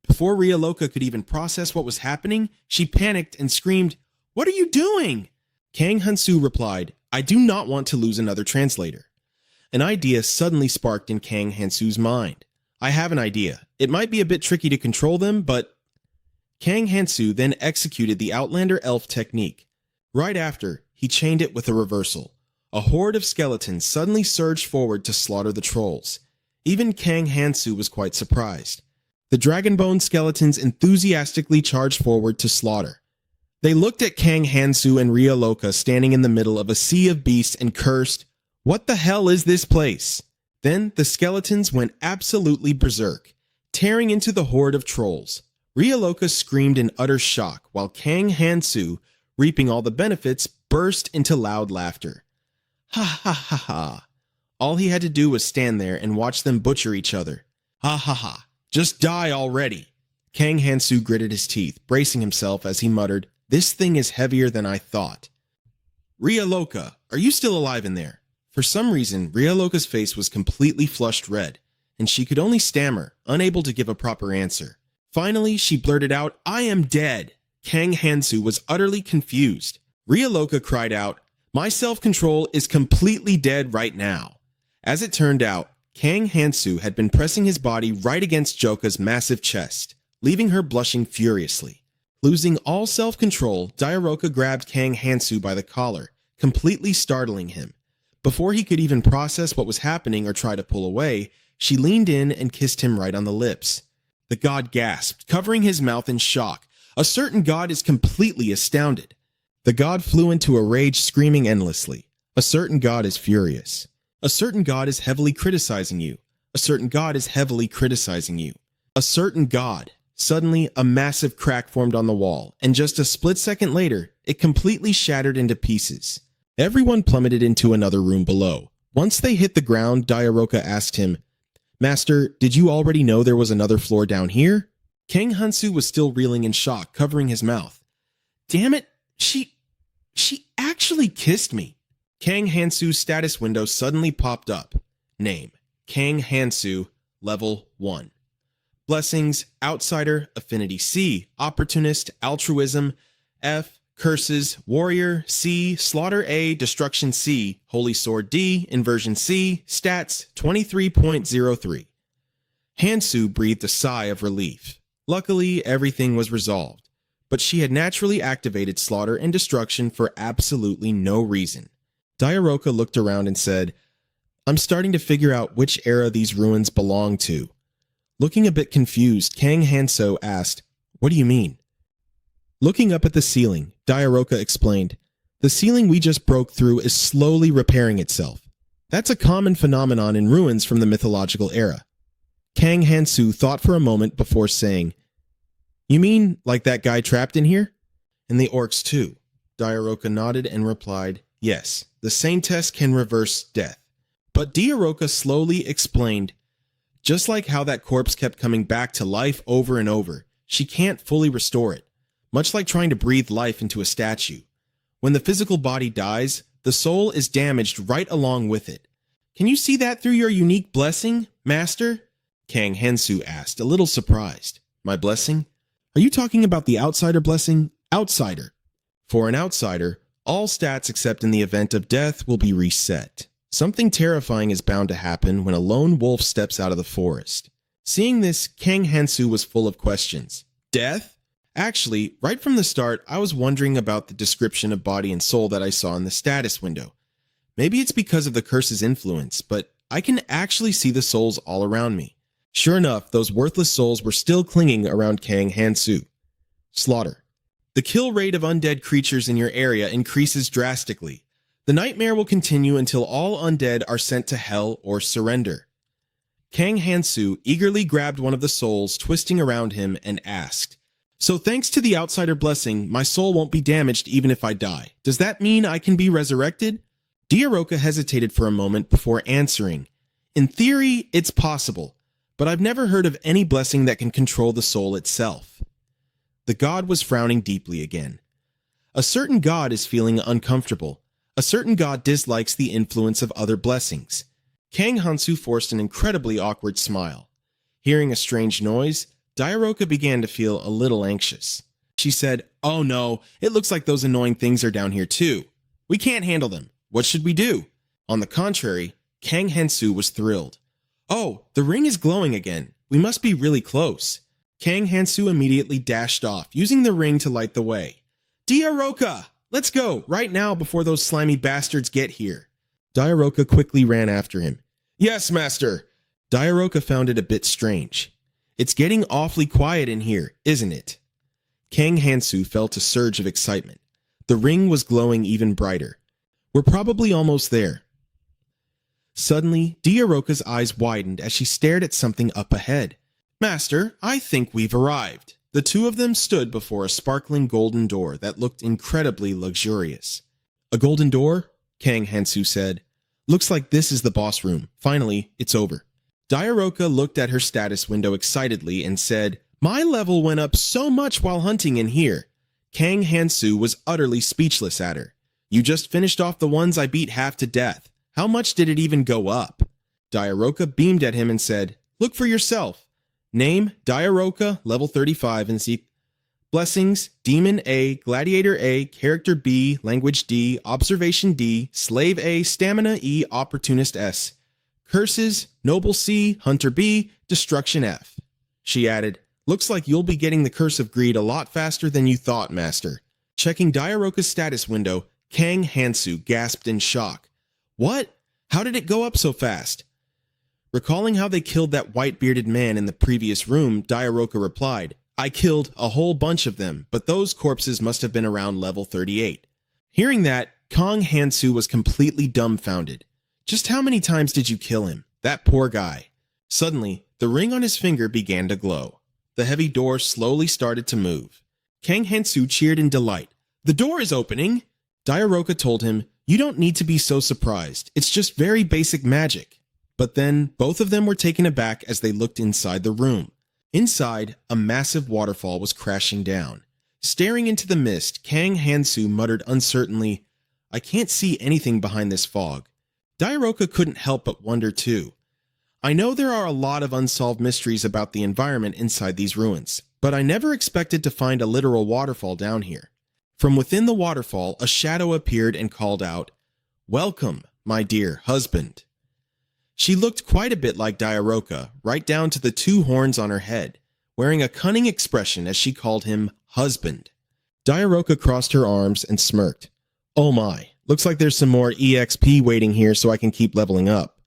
Before Ryaloka could even process what was happening, she panicked and screamed, what are you doing? Kang Hansu replied, I do not want to lose another translator. An idea suddenly sparked in Kang Hansu's mind. I have an idea. It might be a bit tricky to control them, but... Kang Hansu then executed the Outlander Elf technique. Right after, he chained it with a reversal. A horde of skeletons suddenly surged forward to slaughter the trolls. Even Kang Hansu was quite surprised. The Dragonbone skeletons enthusiastically charged forward to slaughter. They looked at Kang Hansu and Ryaloka standing in the middle of a sea of beasts and cursed, what the hell is this place? Then the skeletons went absolutely berserk, tearing into the horde of trolls. Ryaloka screamed in utter shock, while Kang Hansu, reaping all the benefits, burst into loud laughter. Ha ha ha ha. All he had to do was stand there and watch them butcher each other. Ha ha ha. Just die already. Kang Hansu gritted his teeth, bracing himself as he muttered, this thing is heavier than I thought. Ryaloka, are you still alive in there? For some reason, Ryaloka's face was completely flushed red, and she could only stammer, unable to give a proper answer. Finally, she blurted out, I am dead. Kang Hansu was utterly confused. Ryaloka cried out, my self-control is completely dead right now. As it turned out, Kang Hansu had been pressing his body right against Joka's massive chest, leaving her blushing furiously. Losing all self-control, Dairoka grabbed Kang Hansu by the collar, completely startling him. Before he could even process what was happening or try to pull away, she leaned in and kissed him right on the lips. The god gasped, covering his mouth in shock. A certain god is completely astounded. The god flew into a rage, screaming endlessly. A certain god is furious. A certain god is heavily criticizing you. A certain god is heavily criticizing you. A certain god. Suddenly, a massive crack formed on the wall, and just a split second later, it completely shattered into pieces. Everyone plummeted into another room below. Once they hit the ground, Dairoka asked him, Master, did you already know there was another floor down here? Kang Hansu was still reeling in shock, covering his mouth. Damn it, she actually kissed me. Kang Hansu's status window suddenly popped up. Name, Kang Hansu, level 1. Blessings, Outsider, Affinity C, Opportunist, Altruism, F, Curses, Warrior, C, Slaughter A, Destruction C, Holy Sword D, Inversion C, Stats 23.03. Hansu breathed a sigh of relief. Luckily, everything was resolved, but she had naturally activated Slaughter and Destruction for absolutely no reason. Dairoka looked around and said, I'm starting to figure out which era these ruins belong to. Looking a bit confused, Kang Hansu asked, What do you mean? Looking up at the ceiling, Dairoka explained, The ceiling we just broke through is slowly repairing itself. That's a common phenomenon in ruins from the mythological era. Kang Hansu thought for a moment before saying, You mean like that guy trapped in here? And the orcs too. Dairoka nodded and replied, Yes, the same test can reverse death. But Diaroka slowly explained, just like how that corpse kept coming back to life over and over, she can't fully restore it, much like trying to breathe life into a statue. When the physical body dies, the soul is damaged right along with it. Can you see that through your unique blessing, Master? Kang Hansu asked, a little surprised. My blessing? Are you talking about the outsider blessing? Outsider. For an outsider, all stats except in the event of death will be reset. Something terrifying is bound to happen when a lone wolf steps out of the forest. Seeing this, Kang Hansu was full of questions. Death? Actually, right from the start, I was wondering about the description of body and soul that I saw in the status window. Maybe it's because of the curse's influence, but I can actually see the souls all around me. Sure enough, those worthless souls were still clinging around Kang Hansu. Slaughter. The kill rate of undead creatures in your area increases drastically. The nightmare will continue until all undead are sent to hell or surrender. Kang Hansu eagerly grabbed one of the souls twisting around him and asked, So thanks to the outsider blessing, my soul won't be damaged even if I die. Does that mean I can be resurrected? Diaroka hesitated for a moment before answering. In theory, it's possible, but I've never heard of any blessing that can control the soul itself. The god was frowning deeply again. A certain god is feeling uncomfortable. A certain god dislikes the influence of other blessings. Kang Hansu forced an incredibly awkward smile. Hearing a strange noise, Diaroka began to feel a little anxious. She said, Oh no, it looks like those annoying things are down here too. We can't handle them. What should we do? On the contrary, Kang Hansu was thrilled. Oh, the ring is glowing again. We must be really close. Kang Hansu immediately dashed off, using the ring to light the way. Diaroka! Let's go, right now before those slimy bastards get here. Diaroka quickly ran after him. Yes, master! Diaroka found it a bit strange. It's getting awfully quiet in here, isn't it? Kang Hansu felt a surge of excitement. The ring was glowing even brighter. We're probably almost there. Suddenly, Diaroka's eyes widened as she stared at something up ahead. Master, I think we've arrived. The two of them stood before a sparkling golden door that looked incredibly luxurious. A golden door? Kang Hansu said. Looks like this is the boss room. Finally, it's over. Diaroka looked at her status window excitedly and said, My level went up so much while hunting in here. Kang Hansu was utterly speechless at her. You just finished off the ones I beat half to death. How much did it even go up? Diaroka beamed at him and said, Look for yourself. Name, Diaroka, level 35, and see. Blessings, Demon A, Gladiator A, Character B, Language D, Observation D, Slave A, Stamina E, Opportunist S. Curses, Noble C, Hunter B, Destruction F. She added, Looks like you'll be getting the Curse of Greed a lot faster than you thought, Master. Checking Diaroka's status window, Kang Hansu gasped in shock. What? How did it go up so fast? Recalling how they killed that white-bearded man in the previous room, Diaroka replied, I killed a whole bunch of them, but those corpses must have been around level 38. Hearing that, Kang Hansu was completely dumbfounded. Just how many times did you kill him? That poor guy. Suddenly, the ring on his finger began to glow. The heavy door slowly started to move. Kang Hansu cheered in delight. The door is opening! Diaroka told him, You don't need to be so surprised. It's just very basic magic. But then, both of them were taken aback as they looked inside the room. Inside, a massive waterfall was crashing down. Staring into the mist, Kang Hansu muttered uncertainly, I can't see anything behind this fog. Diaroka couldn't help but wonder too. I know there are a lot of unsolved mysteries about the environment inside these ruins, but I never expected to find a literal waterfall down here. From within the waterfall, a shadow appeared and called out, Welcome, my dear husband. She looked quite a bit like Diaroka, right down to the two horns on her head, wearing a cunning expression as she called him husband. Diaroka crossed her arms and smirked. Oh my, looks like there's some more EXP waiting here so I can keep leveling up.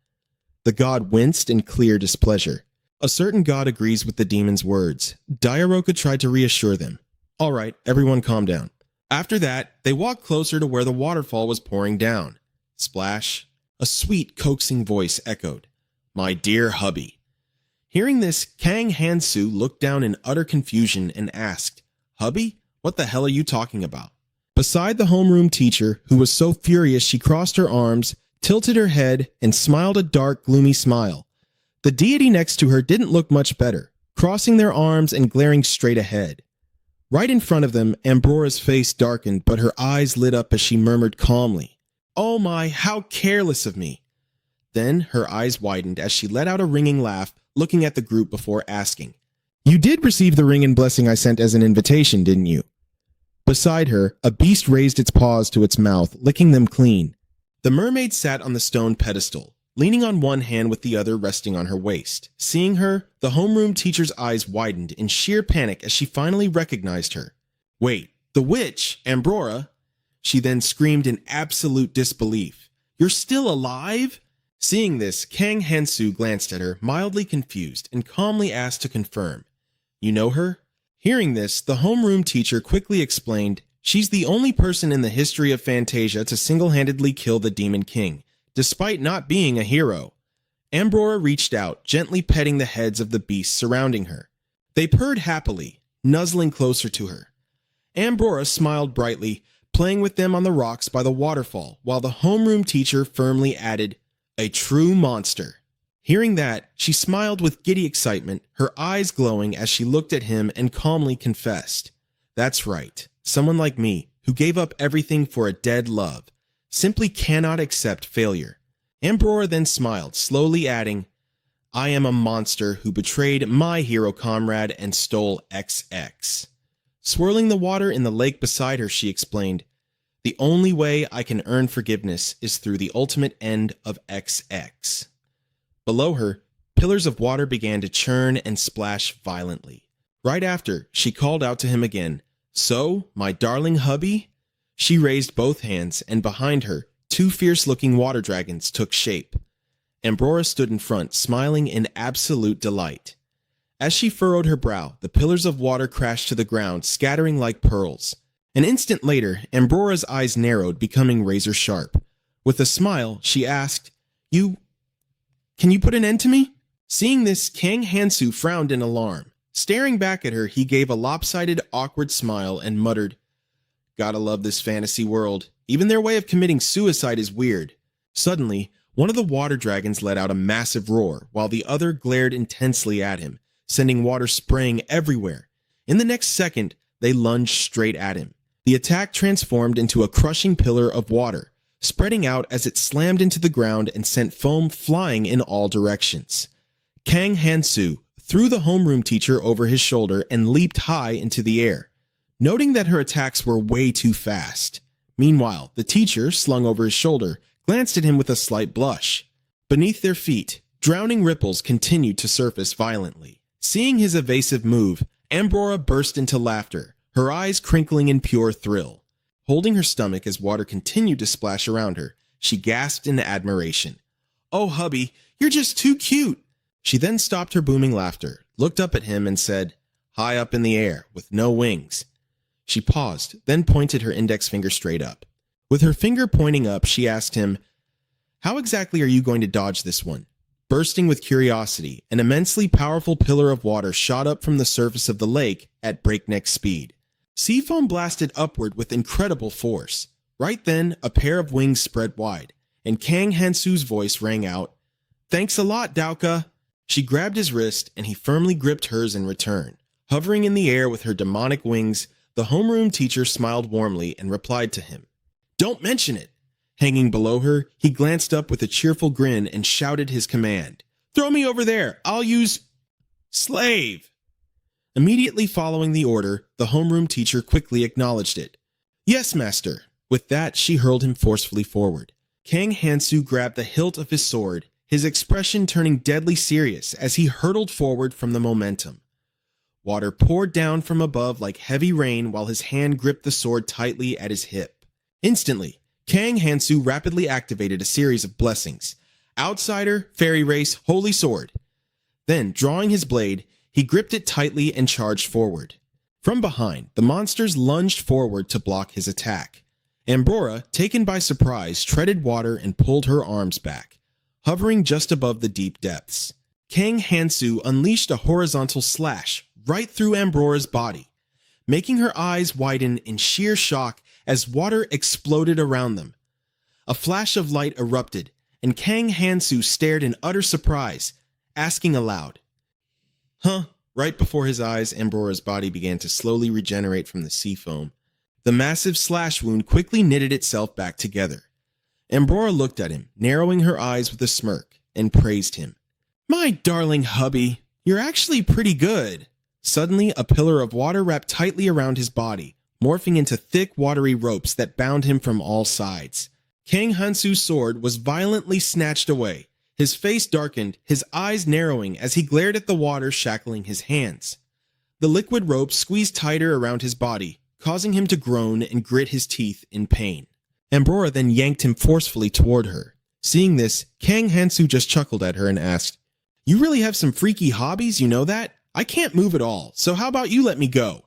The god winced in clear displeasure. A certain god agrees with the demon's words. Diaroka tried to reassure them. All right, everyone calm down. After that, they walked closer to where the waterfall was pouring down. Splash. A sweet, coaxing voice echoed, My dear hubby. Hearing this, Kang Hansu looked down in utter confusion and asked, Hubby? What the hell are you talking about? beside the homeroom teacher, who was so furious she crossed her arms, tilted her head, and smiled a dark, gloomy smile. The deity next to her didn't look much better, crossing their arms and glaring straight ahead. Right in front of them, Ambrora's face darkened, but her eyes lit up as she murmured calmly, "Oh my, how careless of me!" Then her eyes widened as she let out a ringing laugh, looking at the group before asking, "You did receive the ring and blessing I sent as an invitation, didn't you?" Beside her, a beast raised its paws to its mouth, licking them clean. The mermaid sat on the stone pedestal, leaning on one hand with the other resting on her waist. Seeing her, the homeroom teacher's eyes widened in sheer panic as she finally recognized her. "Wait, the witch, Ambrora?" She then screamed in absolute disbelief. "You're still alive?" Seeing this, Kang Hansu glanced at her, mildly confused, and calmly asked to confirm, "You know her?" Hearing this, the homeroom teacher quickly explained, "She's the only person in the history of Fantasia to single-handedly kill the Demon King, despite not being a hero." Ambrora reached out, gently petting the heads of the beasts surrounding her. They purred happily, nuzzling closer to her. Ambrora smiled brightly, playing with them on the rocks by the waterfall, while the homeroom teacher firmly added, "A true monster." Hearing that, she smiled with giddy excitement, her eyes glowing as she looked at him and calmly confessed, "That's right, someone like me, who gave up everything for a dead love, simply cannot accept failure." Ambrora then smiled, slowly adding, "I am a monster who betrayed my hero comrade and stole XX. Swirling the water in the lake beside her, she explained, "The only way I can earn forgiveness is through the ultimate end of XX. Below her, pillars of water began to churn and splash violently. Right after, she called out to him again, "So, my darling hubby?" She raised both hands, and behind her, two fierce-looking water dragons took shape. Ambrora stood in front, smiling in absolute delight. As she furrowed her brow, the pillars of water crashed to the ground, scattering like pearls. An instant later, Ambrora's eyes narrowed, becoming razor-sharp. With a smile, she asked, Can you put an end to me?" Seeing this, Kang Hansu frowned in alarm. Staring back at her, he gave a lopsided, awkward smile and muttered, "Gotta love this fantasy world. Even their way of committing suicide is weird." Suddenly, one of the water dragons let out a massive roar, while the other glared intensely at him, sending water spraying everywhere. In the next second, they lunged straight at him. The attack transformed into a crushing pillar of water, spreading out as it slammed into the ground and sent foam flying in all directions. Kang Hansu threw the homeroom teacher over his shoulder and leaped high into the air, noting that her attacks were way too fast. Meanwhile, the teacher, slung over his shoulder, glanced at him with a slight blush. Beneath their feet, drowning ripples continued to surface violently. Seeing his evasive move, Ambrora burst into laughter, her eyes crinkling in pure thrill. Holding her stomach as water continued to splash around her, she gasped in admiration. "Oh, hubby, you're just too cute." She then stopped her booming laughter, looked up at him and said, "High up in the air, with no wings." She paused, then pointed her index finger straight up. With her finger pointing up, she asked him, "How exactly are you going to dodge this one?" Bursting with curiosity, an immensely powerful pillar of water shot up from the surface of the lake at breakneck speed. Sea foam blasted upward with incredible force. Right then, a pair of wings spread wide, and Kang Hansu's voice rang out, "Thanks a lot, Dauka." She grabbed his wrist, and he firmly gripped hers in return. Hovering in the air with her demonic wings, the homeroom teacher smiled warmly and replied to him, "Don't mention it." Hanging below her, he glanced up with a cheerful grin and shouted his command, "Throw me over there, I'll use slave." Immediately following the order, the homeroom teacher quickly acknowledged it. "Yes, master." With that, she hurled him forcefully forward. Kang Hansu grabbed the hilt of his sword, his expression turning deadly serious as he hurtled forward from the momentum. Water poured down from above like heavy rain while his hand gripped the sword tightly at his hip. Instantly, Kang Hansu rapidly activated a series of blessings. Outsider, Fairy Race, Holy Sword. Then, drawing his blade, he gripped it tightly and charged forward. From behind, the monsters lunged forward to block his attack. Ambrora, taken by surprise, treaded water and pulled her arms back, hovering just above the deep depths. Kang Hansu unleashed a horizontal slash right through Ambrora's body, making her eyes widen in sheer shock as water exploded around them. A flash of light erupted, and Kang Hansu stared in utter surprise, asking aloud, "Huh?" Right before his eyes, Ambrora's body began to slowly regenerate from the sea foam. The massive slash wound quickly knitted itself back together. Ambrora looked at him, narrowing her eyes with a smirk, and praised him. "My darling hubby, you're actually pretty good." Suddenly, a pillar of water wrapped tightly around his body, morphing into thick, watery ropes that bound him from all sides. Kang Hansu's sword was violently snatched away. His face darkened, his eyes narrowing as he glared at the water shackling his hands. The liquid rope squeezed tighter around his body, causing him to groan and grit his teeth in pain. Ambrora then yanked him forcefully toward her. Seeing this, Kang Hansu just chuckled at her and asked, "You really have some freaky hobbies, you know that? I can't move at all, so how about you let me go?"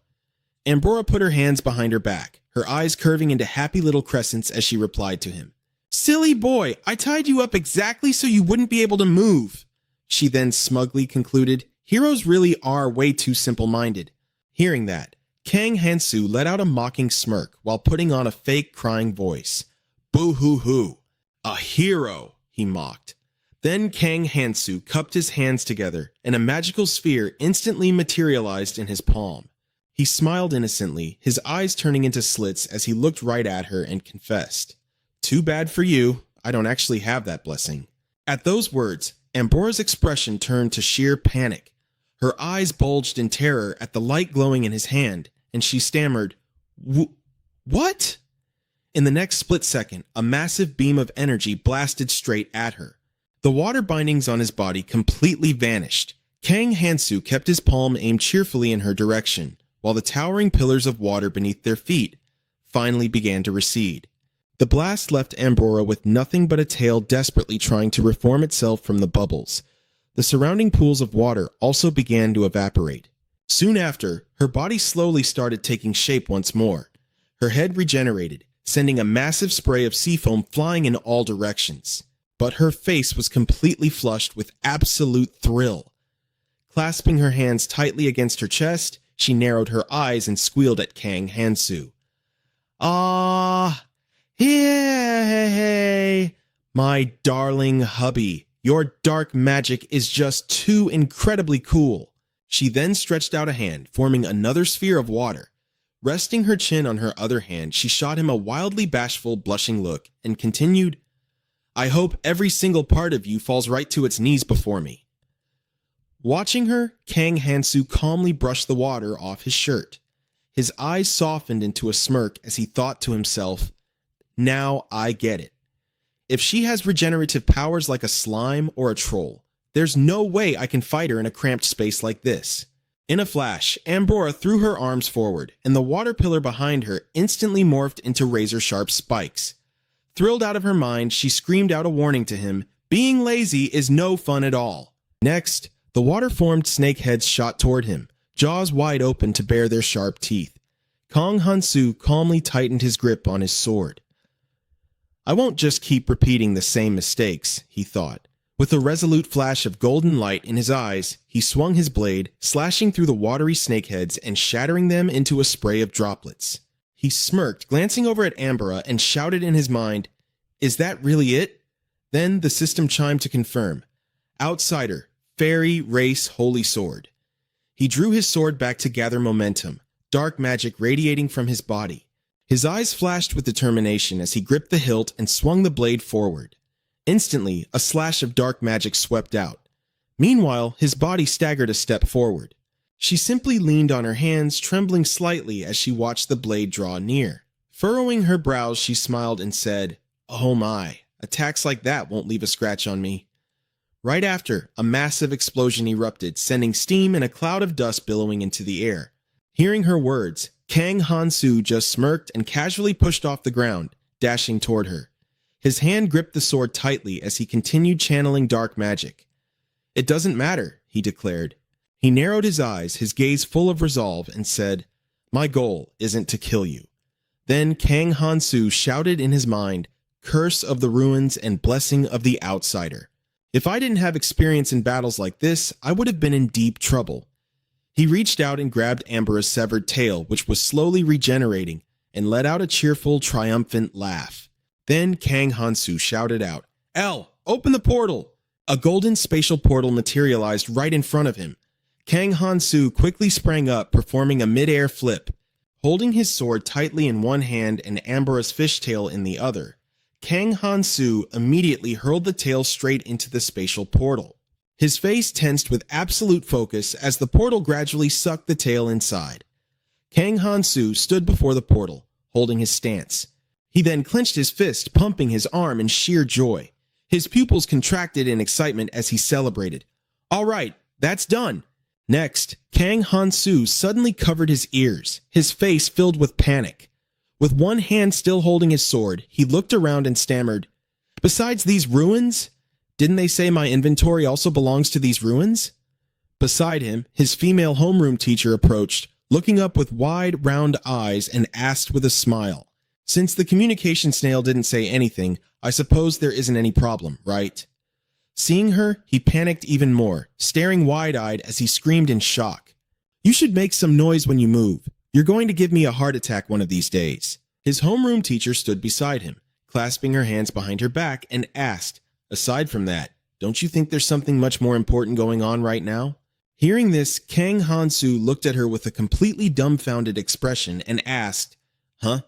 Ambrora put her hands behind her back, her eyes curving into happy little crescents as she replied to him. "Silly boy, I tied you up exactly so you wouldn't be able to move." She then smugly concluded, "Heroes really are way too simple-minded." Hearing that, Kang Hansu let out a mocking smirk while putting on a fake crying voice. "Boo-hoo-hoo. A hero," he mocked. Then Kang Hansu cupped his hands together, and a magical sphere instantly materialized in his palm. He smiled innocently, his eyes turning into slits as he looked right at her and confessed, "Too bad for you, I don't actually have that blessing." At those words, Ambrora's expression turned to sheer panic. Her eyes bulged in terror at the light glowing in his hand, and she stammered, "What?" In the next split second, a massive beam of energy blasted straight at her. The water bindings on his body completely vanished. Kang Hansu kept his palm aimed cheerfully in her direction, while the towering pillars of water beneath their feet finally began to recede. The blast left Ambrora with nothing but a tail desperately trying to reform itself from the bubbles. The surrounding pools of water also began to evaporate. Soon after, her body slowly started taking shape once more. Her head regenerated, sending a massive spray of sea foam flying in all directions. But her face was completely flushed with absolute thrill. Clasping her hands tightly against her chest, she narrowed her eyes and squealed at Kang Hansu. "Ah, hey, my darling hubby, your dark magic is just too incredibly cool." She then stretched out a hand, forming another sphere of water. Resting her chin on her other hand, she shot him a wildly bashful, blushing look and continued, "I hope every single part of you falls right to its knees before me." Watching her, Kang Hansu calmly brushed the water off his shirt. His eyes softened into a smirk as he thought to himself, "Now I get it. If she has regenerative powers like a slime or a troll, there's no way I can fight her in a cramped space like this." In a flash, Ambrora threw her arms forward, and the water pillar behind her instantly morphed into razor-sharp spikes. Thrilled out of her mind, she screamed out a warning to him, "Being lazy is no fun at all." Next, the water-formed snake heads shot toward him, jaws wide open to bare their sharp teeth. Kang Hansu calmly tightened his grip on his sword. "I won't just keep repeating the same mistakes," he thought. With a resolute flash of golden light in his eyes, he swung his blade, slashing through the watery snakeheads and shattering them into a spray of droplets. He smirked, glancing over at Ambrora, and shouted in his mind, "Is that really it?" Then the system chimed to confirm, "Outsider, Fairy, Race, Holy Sword." He drew his sword back to gather momentum, dark magic radiating from his body. His eyes flashed with determination as he gripped the hilt and swung the blade forward. Instantly, a slash of dark magic swept out. Meanwhile, his body staggered a step forward. She simply leaned on her hands, trembling slightly as she watched the blade draw near. Furrowing her brows, she smiled and said, "Oh my, attacks like that won't leave a scratch on me." Right after, a massive explosion erupted, sending steam and a cloud of dust billowing into the air. Hearing her words, Kang Hansu just smirked and casually pushed off the ground, dashing toward her. His hand gripped the sword tightly as he continued channeling dark magic. "It doesn't matter," he declared. He narrowed his eyes, his gaze full of resolve, and said, "My goal isn't to kill you." Then Kang Hansu shouted in his mind, "Curse of the ruins and blessing of the outsider." If I didn't have experience in battles like this, I would have been in deep trouble. He reached out and grabbed Ambrora's severed tail, which was slowly regenerating, and let out a cheerful, triumphant laugh. Then Kang Hansu shouted out, "L, open the portal!" A golden spatial portal materialized right in front of him. Kang Hansu quickly sprang up, performing a mid-air flip. Holding his sword tightly in one hand and Ambura's fishtail in the other, Kang Hansu immediately hurled the tail straight into the spatial portal. His face tensed with absolute focus as the portal gradually sucked the tail inside. Kang Hansu stood before the portal, holding his stance. He then clenched his fist, pumping his arm in sheer joy. His pupils contracted in excitement as he celebrated. "All right, that's done." Next, Kang Hansu suddenly covered his ears, his face filled with panic. With one hand still holding his sword, he looked around and stammered, "Besides these ruins? Didn't they say my inventory also belongs to these ruins?" Beside him, his female homeroom teacher approached, looking up with wide, round eyes, and asked with a smile, "Since the communication snail didn't say anything, I suppose there isn't any problem, right?" Seeing her, he panicked even more, staring wide-eyed as he screamed in shock. "You should make some noise when you move. You're going to give me a heart attack one of these days." His homeroom teacher stood beside him, clasping her hands behind her back, and asked, "Aside from that, don't you think there's something much more important going on right now?" Hearing this, Kang Hansu looked at her with a completely dumbfounded expression and asked, "Huh?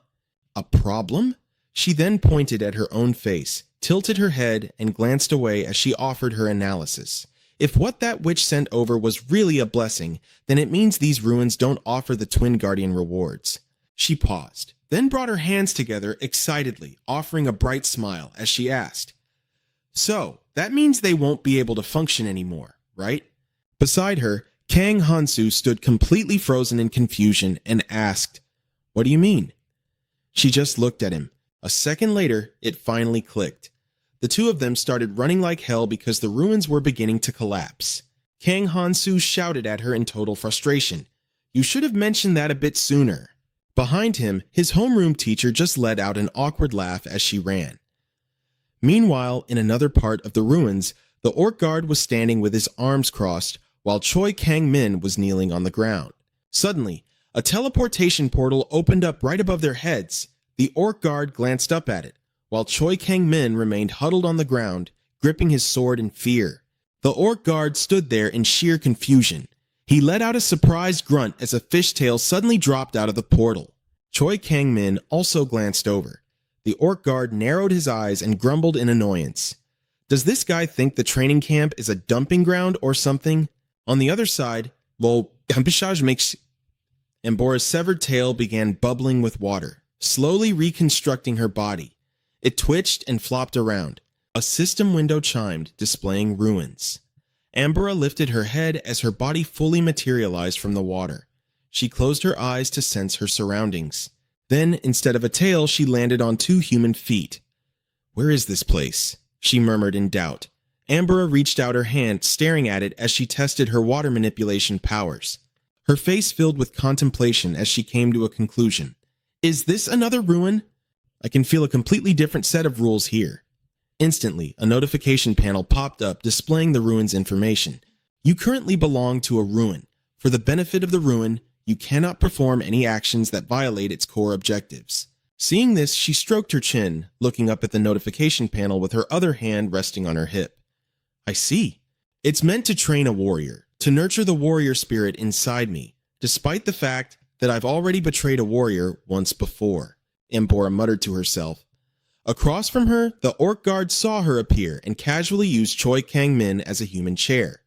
A problem?" She then pointed at her own face, tilted her head, and glanced away as she offered her analysis. If what that witch sent over was really a blessing, then it means these ruins don't offer the Twin Guardian rewards. She paused, then brought her hands together excitedly, offering a bright smile as she asked, "So, that means they won't be able to function anymore, right?" Beside her, Kang Hansu stood completely frozen in confusion and asked, "What do you mean?" She just looked at him. A second later, it finally clicked. The two of them started running like hell because the ruins were beginning to collapse. Kang Hansu shouted at her in total frustration, "You should have mentioned that a bit sooner." Behind him, his homeroom teacher just let out an awkward laugh as she ran. Meanwhile, in another part of the ruins, the orc guard was standing with his arms crossed, while Choi Kang-min was kneeling on the ground. Suddenly, a teleportation portal opened up right above their heads. The orc guard glanced up at it, while Choi Kang-min remained huddled on the ground, gripping his sword in fear. The orc guard stood there in sheer confusion. He let out a surprised grunt as a fishtail suddenly dropped out of the portal. Choi Kang-min also glanced over. The orc guard narrowed his eyes and grumbled in annoyance. "Does this guy think the training camp is a dumping ground or something?" On the other side, Ambora's severed tail began bubbling with water, slowly reconstructing her body. It twitched and flopped around. A system window chimed, displaying ruins. Ambora lifted her head as her body fully materialized from the water. She closed her eyes to sense her surroundings. Then, instead of a tail, she landed on 2 human feet. "Where is this place?" she murmured in doubt. Ambora reached out her hand, staring at it as she tested her water manipulation powers. Her face filled with contemplation as she came to a conclusion. "Is this another ruin? I can feel a completely different set of rules here." Instantly, a notification panel popped up displaying the ruin's information. "You currently belong to a ruin. For the benefit of the ruin, you cannot perform any actions that violate its core objectives." Seeing this, she stroked her chin, looking up at the notification panel with her other hand resting on her hip. "I see. It's meant to train a warrior, to nurture the warrior spirit inside me, despite the fact that I've already betrayed a warrior once before," Ambora muttered to herself. Across from her, the orc guard saw her appear and casually used Choi Kang-min as a human chair.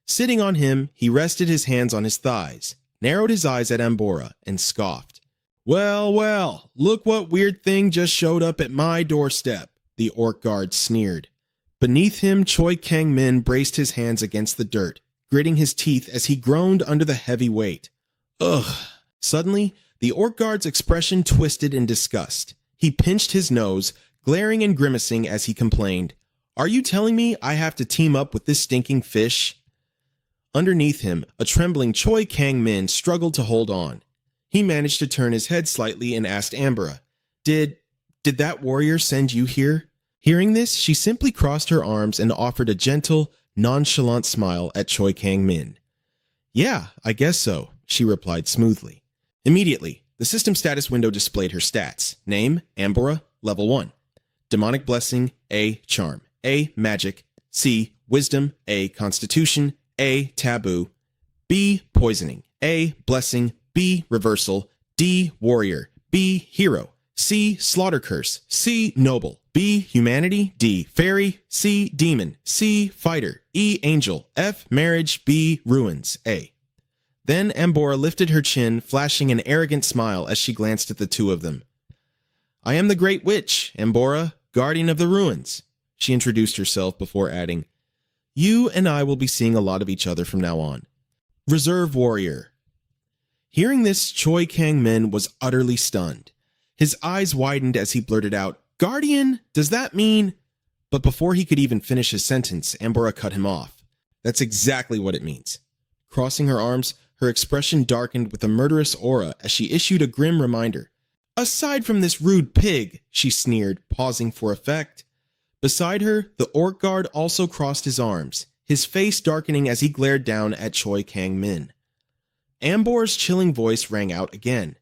Sitting on him, he rested his hands on his thighs, narrowed his eyes at Ambora, and scoffed. Well, well, look what weird thing just showed up at my doorstep," the orc guard sneered. Beneath him, Choi Kang-min braced his hands against the dirt, gritting his teeth as he groaned under the heavy weight. Ugh. Suddenly, the orc guard's expression twisted in disgust. He pinched his nose, glaring and grimacing as he complained, "Are you telling me I have to team up with this stinking fish?" Underneath him, a trembling Choi Kang-min struggled to hold on. He managed to turn his head slightly and asked Ambora, Did that warrior send you here?" Hearing this, she simply crossed her arms and offered a gentle, nonchalant smile at Choi Kang-min. "Yeah, I guess so," she replied smoothly. Immediately, The system status window displayed her stats. Name, Ambora, level 1. Demonic Blessing, A, Charm. A, Magic. C, Wisdom. A, Constitution. A, Taboo. B, Poisoning. A, Blessing. B, Reversal. D, Warrior. B, Hero. C, Slaughter Curse. C, Noble. B, Humanity. D, Fairy. C, Demon. C, Fighter. E, Angel. F, Marriage. B, Ruins. A. Then Ambora lifted her chin, flashing an arrogant smile as she glanced at the two of them. I am the Great Witch, Ambora, Guardian of the Ruins. She introduced herself before adding, You and I will be seeing a lot of each other from now on. Reserve Warrior. Hearing this, Choi Kang-min was utterly stunned. His eyes widened as he blurted out, Guardian? Does that mean... But before he could even finish his sentence, Ambora cut him off. That's exactly what it means. Crossing her arms, her expression darkened with a murderous aura as she issued a grim reminder. Aside from this rude pig, she sneered, pausing for effect. Beside her, the orc guard also crossed his arms, his face darkening as he glared down at Choi Kang-min. Ambor's chilling voice rang out again.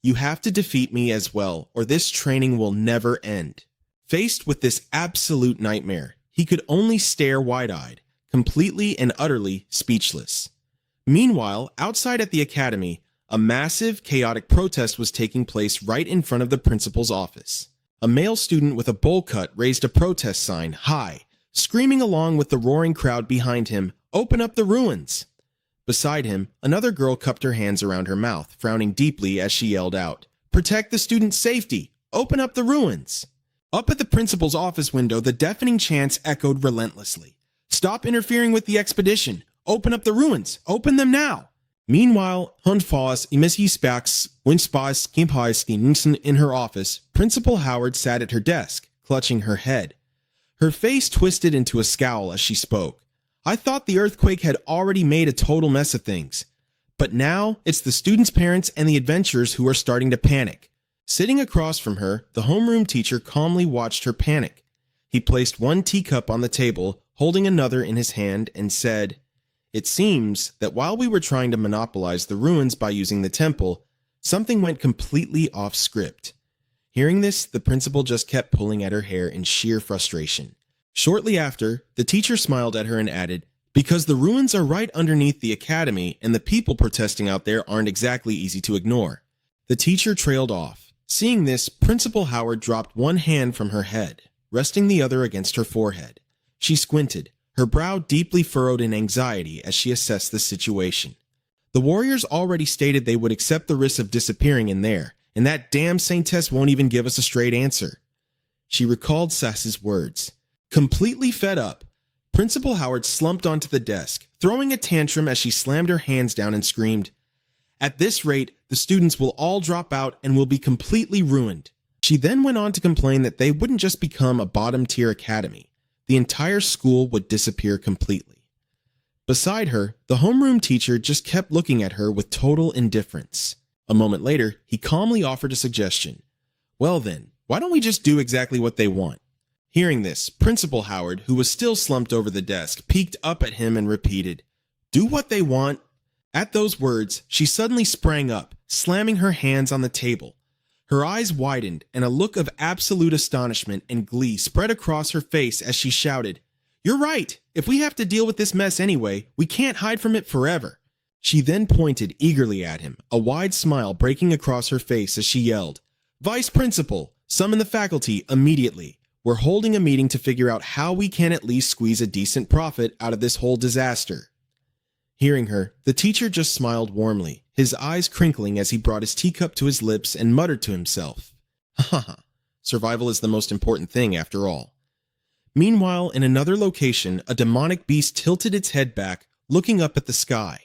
You have to defeat me as well, or this training will never end. Faced with this absolute nightmare, he could only stare wide-eyed, completely and utterly speechless. Meanwhile, outside at the academy, a massive, chaotic protest was taking place right in front of the principal's office. A male student with a bowl cut raised a protest sign high, screaming along with the roaring crowd behind him, Open up the ruins! Beside him, another girl cupped her hands around her mouth, frowning deeply as she yelled out, Protect the student's safety! Open up the ruins! Up at the principal's office window, the deafening chants echoed relentlessly. Stop interfering with the expedition! Open up the ruins! Open them now! Meanwhile, Hundfos Imeshispaks Winspas Kimpais in her office, Principal Howard sat at her desk, clutching her head. Her face twisted into a scowl as she spoke. I thought the earthquake had already made a total mess of things. But now, it's the students' parents and the adventurers who are starting to panic. Sitting across from her, the homeroom teacher calmly watched her panic. He placed one teacup on the table, holding another in his hand, and said, It seems that while we were trying to monopolize the ruins by using the temple, something went completely off script. Hearing this, the principal just kept pulling at her hair in sheer frustration. Shortly after, the teacher smiled at her and added, Because the ruins are right underneath the academy and the people protesting out there aren't exactly easy to ignore. The teacher trailed off. Seeing this, Principal Howard dropped one hand from her head, resting the other against her forehead. She squinted, her brow deeply furrowed in anxiety as she assessed the situation. The warriors already stated they would accept the risk of disappearing in there, and that damn saintess won't even give us a straight answer. She recalled Sass's words. Completely fed up, Principal Howard slumped onto the desk, throwing a tantrum as she slammed her hands down and screamed, At this rate, the students will all drop out and will be completely ruined. She then went on to complain that they wouldn't just become a bottom-tier academy. The entire school would disappear completely. Beside her, the homeroom teacher just kept looking at her with total indifference. A moment later, he calmly offered a suggestion. Well then, why don't we just do exactly what they want? Hearing this, Principal Howard, who was still slumped over the desk, peeked up at him and repeated, Do what they want? At those words, she suddenly sprang up, slamming her hands on the table. Her eyes widened, and a look of absolute astonishment and glee spread across her face as she shouted, You're right! If we have to deal with this mess anyway, we can't hide from it forever. She then pointed eagerly at him, a wide smile breaking across her face as she yelled, Vice Principal, summon the faculty immediately. We're holding a meeting to figure out how we can at least squeeze a decent profit out of this whole disaster. Hearing her, the teacher just smiled warmly, his eyes crinkling as he brought his teacup to his lips and muttered to himself, Haha, survival is the most important thing after all. Meanwhile, in another location, a demonic beast tilted its head back, looking up at the sky.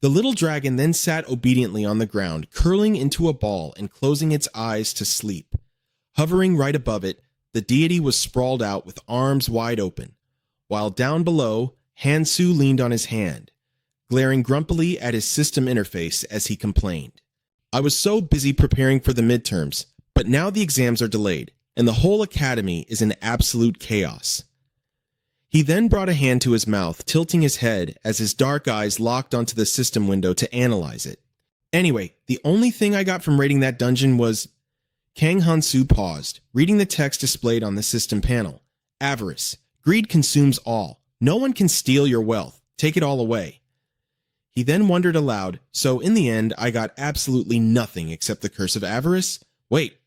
The little dragon then sat obediently on the ground, curling into a ball and closing its eyes to sleep. Hovering right above it, the deity was sprawled out with arms wide open, while down below, Hansu leaned on his hand, glaring grumpily at his system interface as he complained. I was so busy preparing for the midterms, but now the exams are delayed, and the whole academy is in absolute chaos. He then brought a hand to his mouth, tilting his head as his dark eyes locked onto the system window to analyze it. Anyway, the only thing I got from raiding that dungeon was... Kang Hansu paused, reading the text displayed on the system panel. Avarice. Greed consumes all. No one can steal your wealth. Take it all away. He then wondered aloud, so in the end, I got absolutely nothing except the curse of avarice? Wait,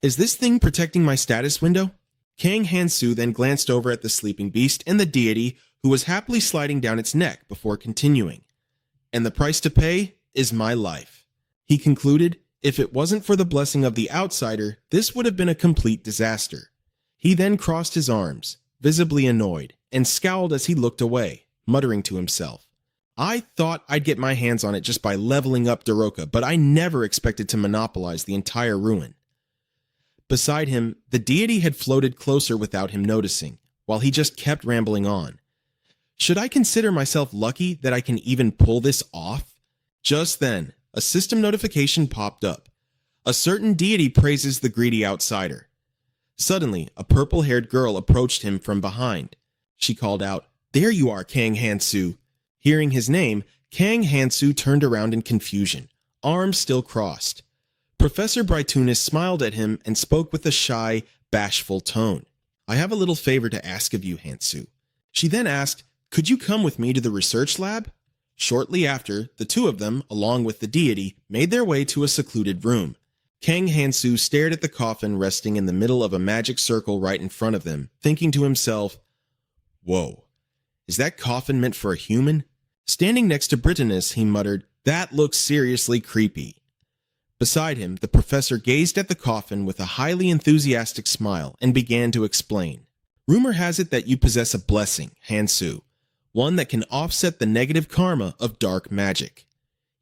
is this thing protecting my status window? Kang Hansu then glanced over at the sleeping beast and the deity, who was happily sliding down its neck before continuing. And the price to pay is my life. He concluded, if it wasn't for the blessing of the outsider, this would have been a complete disaster. He then crossed his arms, visibly annoyed, and scowled as he looked away, muttering to himself. I thought I'd get my hands on it just by leveling up Daroka, but I never expected to monopolize the entire ruin. Beside him, the deity had floated closer without him noticing, while he just kept rambling on. Should I consider myself lucky that I can even pull this off? Just then, a system notification popped up. A certain deity praises the greedy outsider. Suddenly, a purple-haired girl approached him from behind. She called out, "There you are, Kang Hansu." Hearing his name, Kang Hansu turned around in confusion, arms still crossed. Professor Brightoonis smiled at him and spoke with a shy, bashful tone. "I have a little favor to ask of you, Hansu." She then asked, "Could you come with me to the research lab?" Shortly after, the two of them, along with the deity, made their way to a secluded room. Kang Hansu stared at the coffin resting in the middle of a magic circle right in front of them, thinking to himself, "Whoa, is that coffin meant for a human?" Standing next to Brightoonis, he muttered, "That looks seriously creepy." Beside him, the professor gazed at the coffin with a highly enthusiastic smile and began to explain. "Rumor has it that you possess a blessing, Hansu, one that can offset the negative karma of dark magic."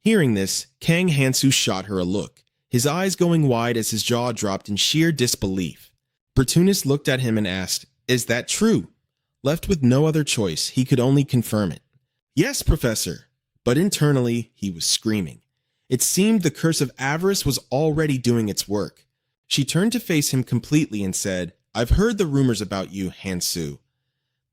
Hearing this, Kang Hansu shot her a look, his eyes going wide as his jaw dropped in sheer disbelief. Brightoonis looked at him and asked, "Is that true?" Left with no other choice, he could only confirm it. "Yes, Professor." But internally, he was screaming. It seemed the curse of avarice was already doing its work. She turned to face him completely and said, "I've heard the rumors about you, Hansu."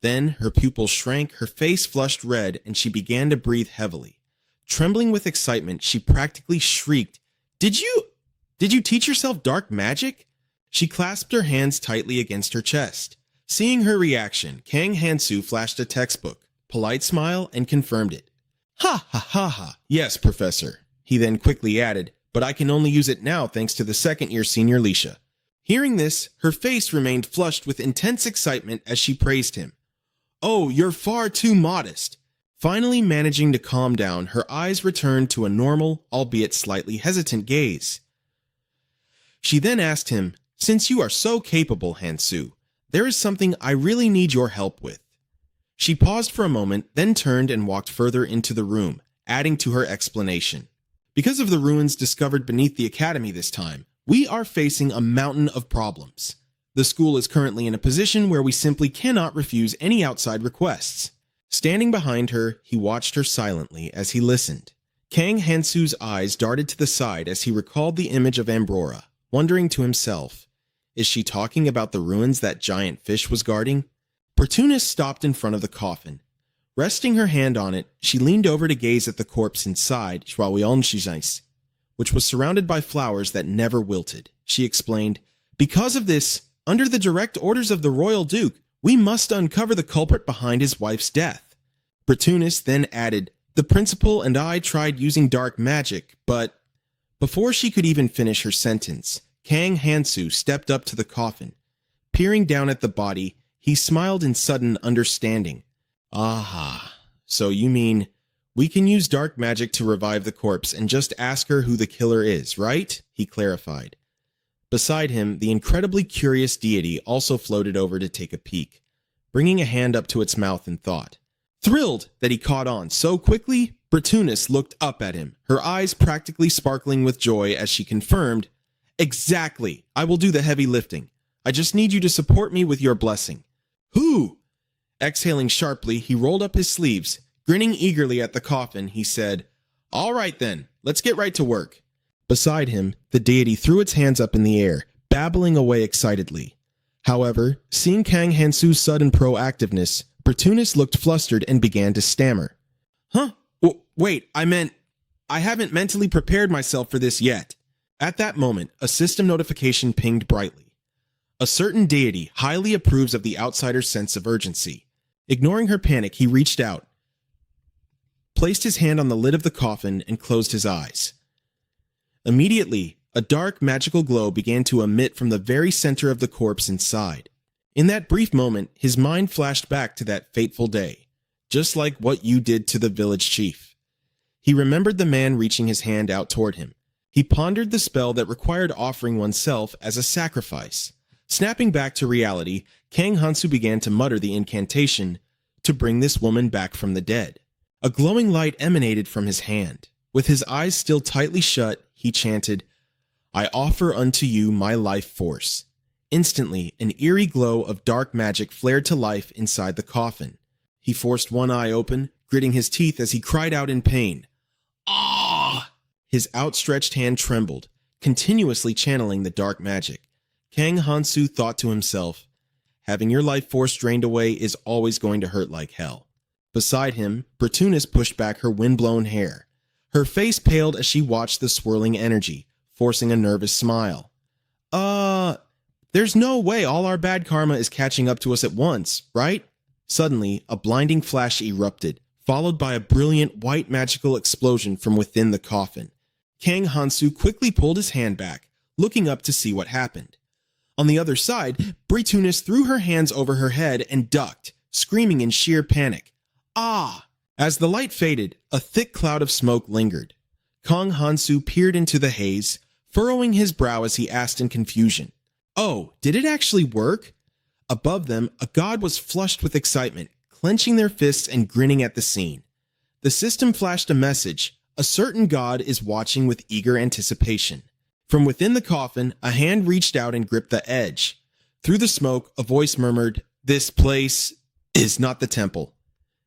Then her pupils shrank, her face flushed red, and she began to breathe heavily. Trembling with excitement, she practically shrieked, Did you teach yourself dark magic?" She clasped her hands tightly against her chest. Seeing her reaction, Kang Hansu flashed a textbook, polite smile, and confirmed it. "Ha ha ha ha, yes, Professor." He then quickly added, "But I can only use it now thanks to the second-year senior Lisha." Hearing this, her face remained flushed with intense excitement as she praised him. "Oh, you're far too modest." Finally managing to calm down, her eyes returned to a normal, albeit slightly hesitant gaze. She then asked him, "Since you are so capable, Hansu, there is something I really need your help with." She paused for a moment, then turned and walked further into the room, adding to her explanation. "Because of the ruins discovered beneath the academy this time, we are facing a mountain of problems. The school is currently in a position where we simply cannot refuse any outside requests." Standing behind her, he watched her silently as he listened. Kang Hansu's eyes darted to the side as he recalled the image of Ambrora, wondering to himself, is she talking about the ruins that giant fish was guarding? Brightoonis stopped in front of the coffin. Resting her hand on it, she leaned over to gaze at the corpse inside, which was surrounded by flowers that never wilted. She explained, "Because of this, under the direct orders of the Royal Duke, we must uncover the culprit behind his wife's death." Brightoonis then added, "The principal and I tried using dark magic, but..." Before she could even finish her sentence, Kang Hansu stepped up to the coffin. Peering down at the body, he smiled in sudden understanding. "Aha, so you mean we can use dark magic to revive the corpse and just ask her who the killer is, right?" he clarified. Beside him, the incredibly curious deity also floated over to take a peek, bringing a hand up to its mouth in thought. Thrilled that he caught on so quickly, Brightoonis looked up at him, her eyes practically sparkling with joy as she confirmed, "Exactly, I will do the heavy lifting. I just need you to support me with your blessing." "Who?" Exhaling sharply, he rolled up his sleeves. Grinning eagerly at the coffin, he said, "All right then, let's get right to work." Beside him, the deity threw its hands up in the air, babbling away excitedly. However, seeing Kang Hansu's sudden proactiveness, Brightoonis looked flustered and began to stammer. "Huh? Wait, I meant..." I haven't mentally prepared myself for this yet. At that moment, a system notification pinged brightly. A certain deity highly approves of the outsider's sense of urgency. Ignoring her panic, he reached out, placed his hand on the lid of the coffin, and closed his eyes. Immediately, a dark, magical glow began to emit from the very center of the corpse inside. In that brief moment, his mind flashed back to that fateful day, just like what you did to the village chief. He remembered the man reaching his hand out toward him. He pondered the spell that required offering oneself as a sacrifice. Snapping back to reality, Kang Hansu began to mutter the incantation to bring this woman back from the dead. A glowing light emanated from his hand. With his eyes still tightly shut, he chanted, "I offer unto you my life force." Instantly, an eerie glow of dark magic flared to life inside the coffin. He forced one eye open, gritting his teeth as he cried out in pain. "Ah!" His outstretched hand trembled, continuously channeling the dark magic. Kang Hansu thought to himself, having your life force drained away is always going to hurt like hell. Beside him, Bertunis pushed back her wind-blown hair. Her face paled as she watched the swirling energy, forcing a nervous smile. There's no way all our bad karma is catching up to us at once, right? Suddenly, a blinding flash erupted, followed by a brilliant white magical explosion from within the coffin. Kang Hansu quickly pulled his hand back, looking up to see what happened. On the other side, Bertunis threw her hands over her head and ducked, screaming in sheer panic. "Ah!" As the light faded, a thick cloud of smoke lingered. Kang Hansu peered into the haze, furrowing his brow as he asked in confusion, "Oh, did it actually work?" Above them, a god was flushed with excitement, clenching their fists and grinning at the scene. The system flashed a message. A certain god is watching with eager anticipation. From within the coffin, a hand reached out and gripped the edge. Through the smoke, a voice murmured, "This place is not the temple."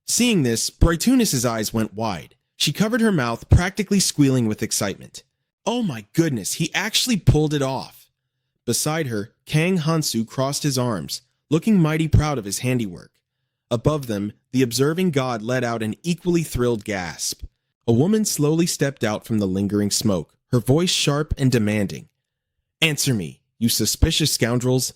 Seeing this, Bertunis' eyes went wide. She covered her mouth, practically squealing with excitement. Oh my goodness, he actually pulled it off. Beside her, Kang Hansu crossed his arms, looking mighty proud of his handiwork. Above them, the observing god let out an equally thrilled gasp. A woman slowly stepped out from the lingering smoke, her voice sharp and demanding. "Answer me, you suspicious scoundrels."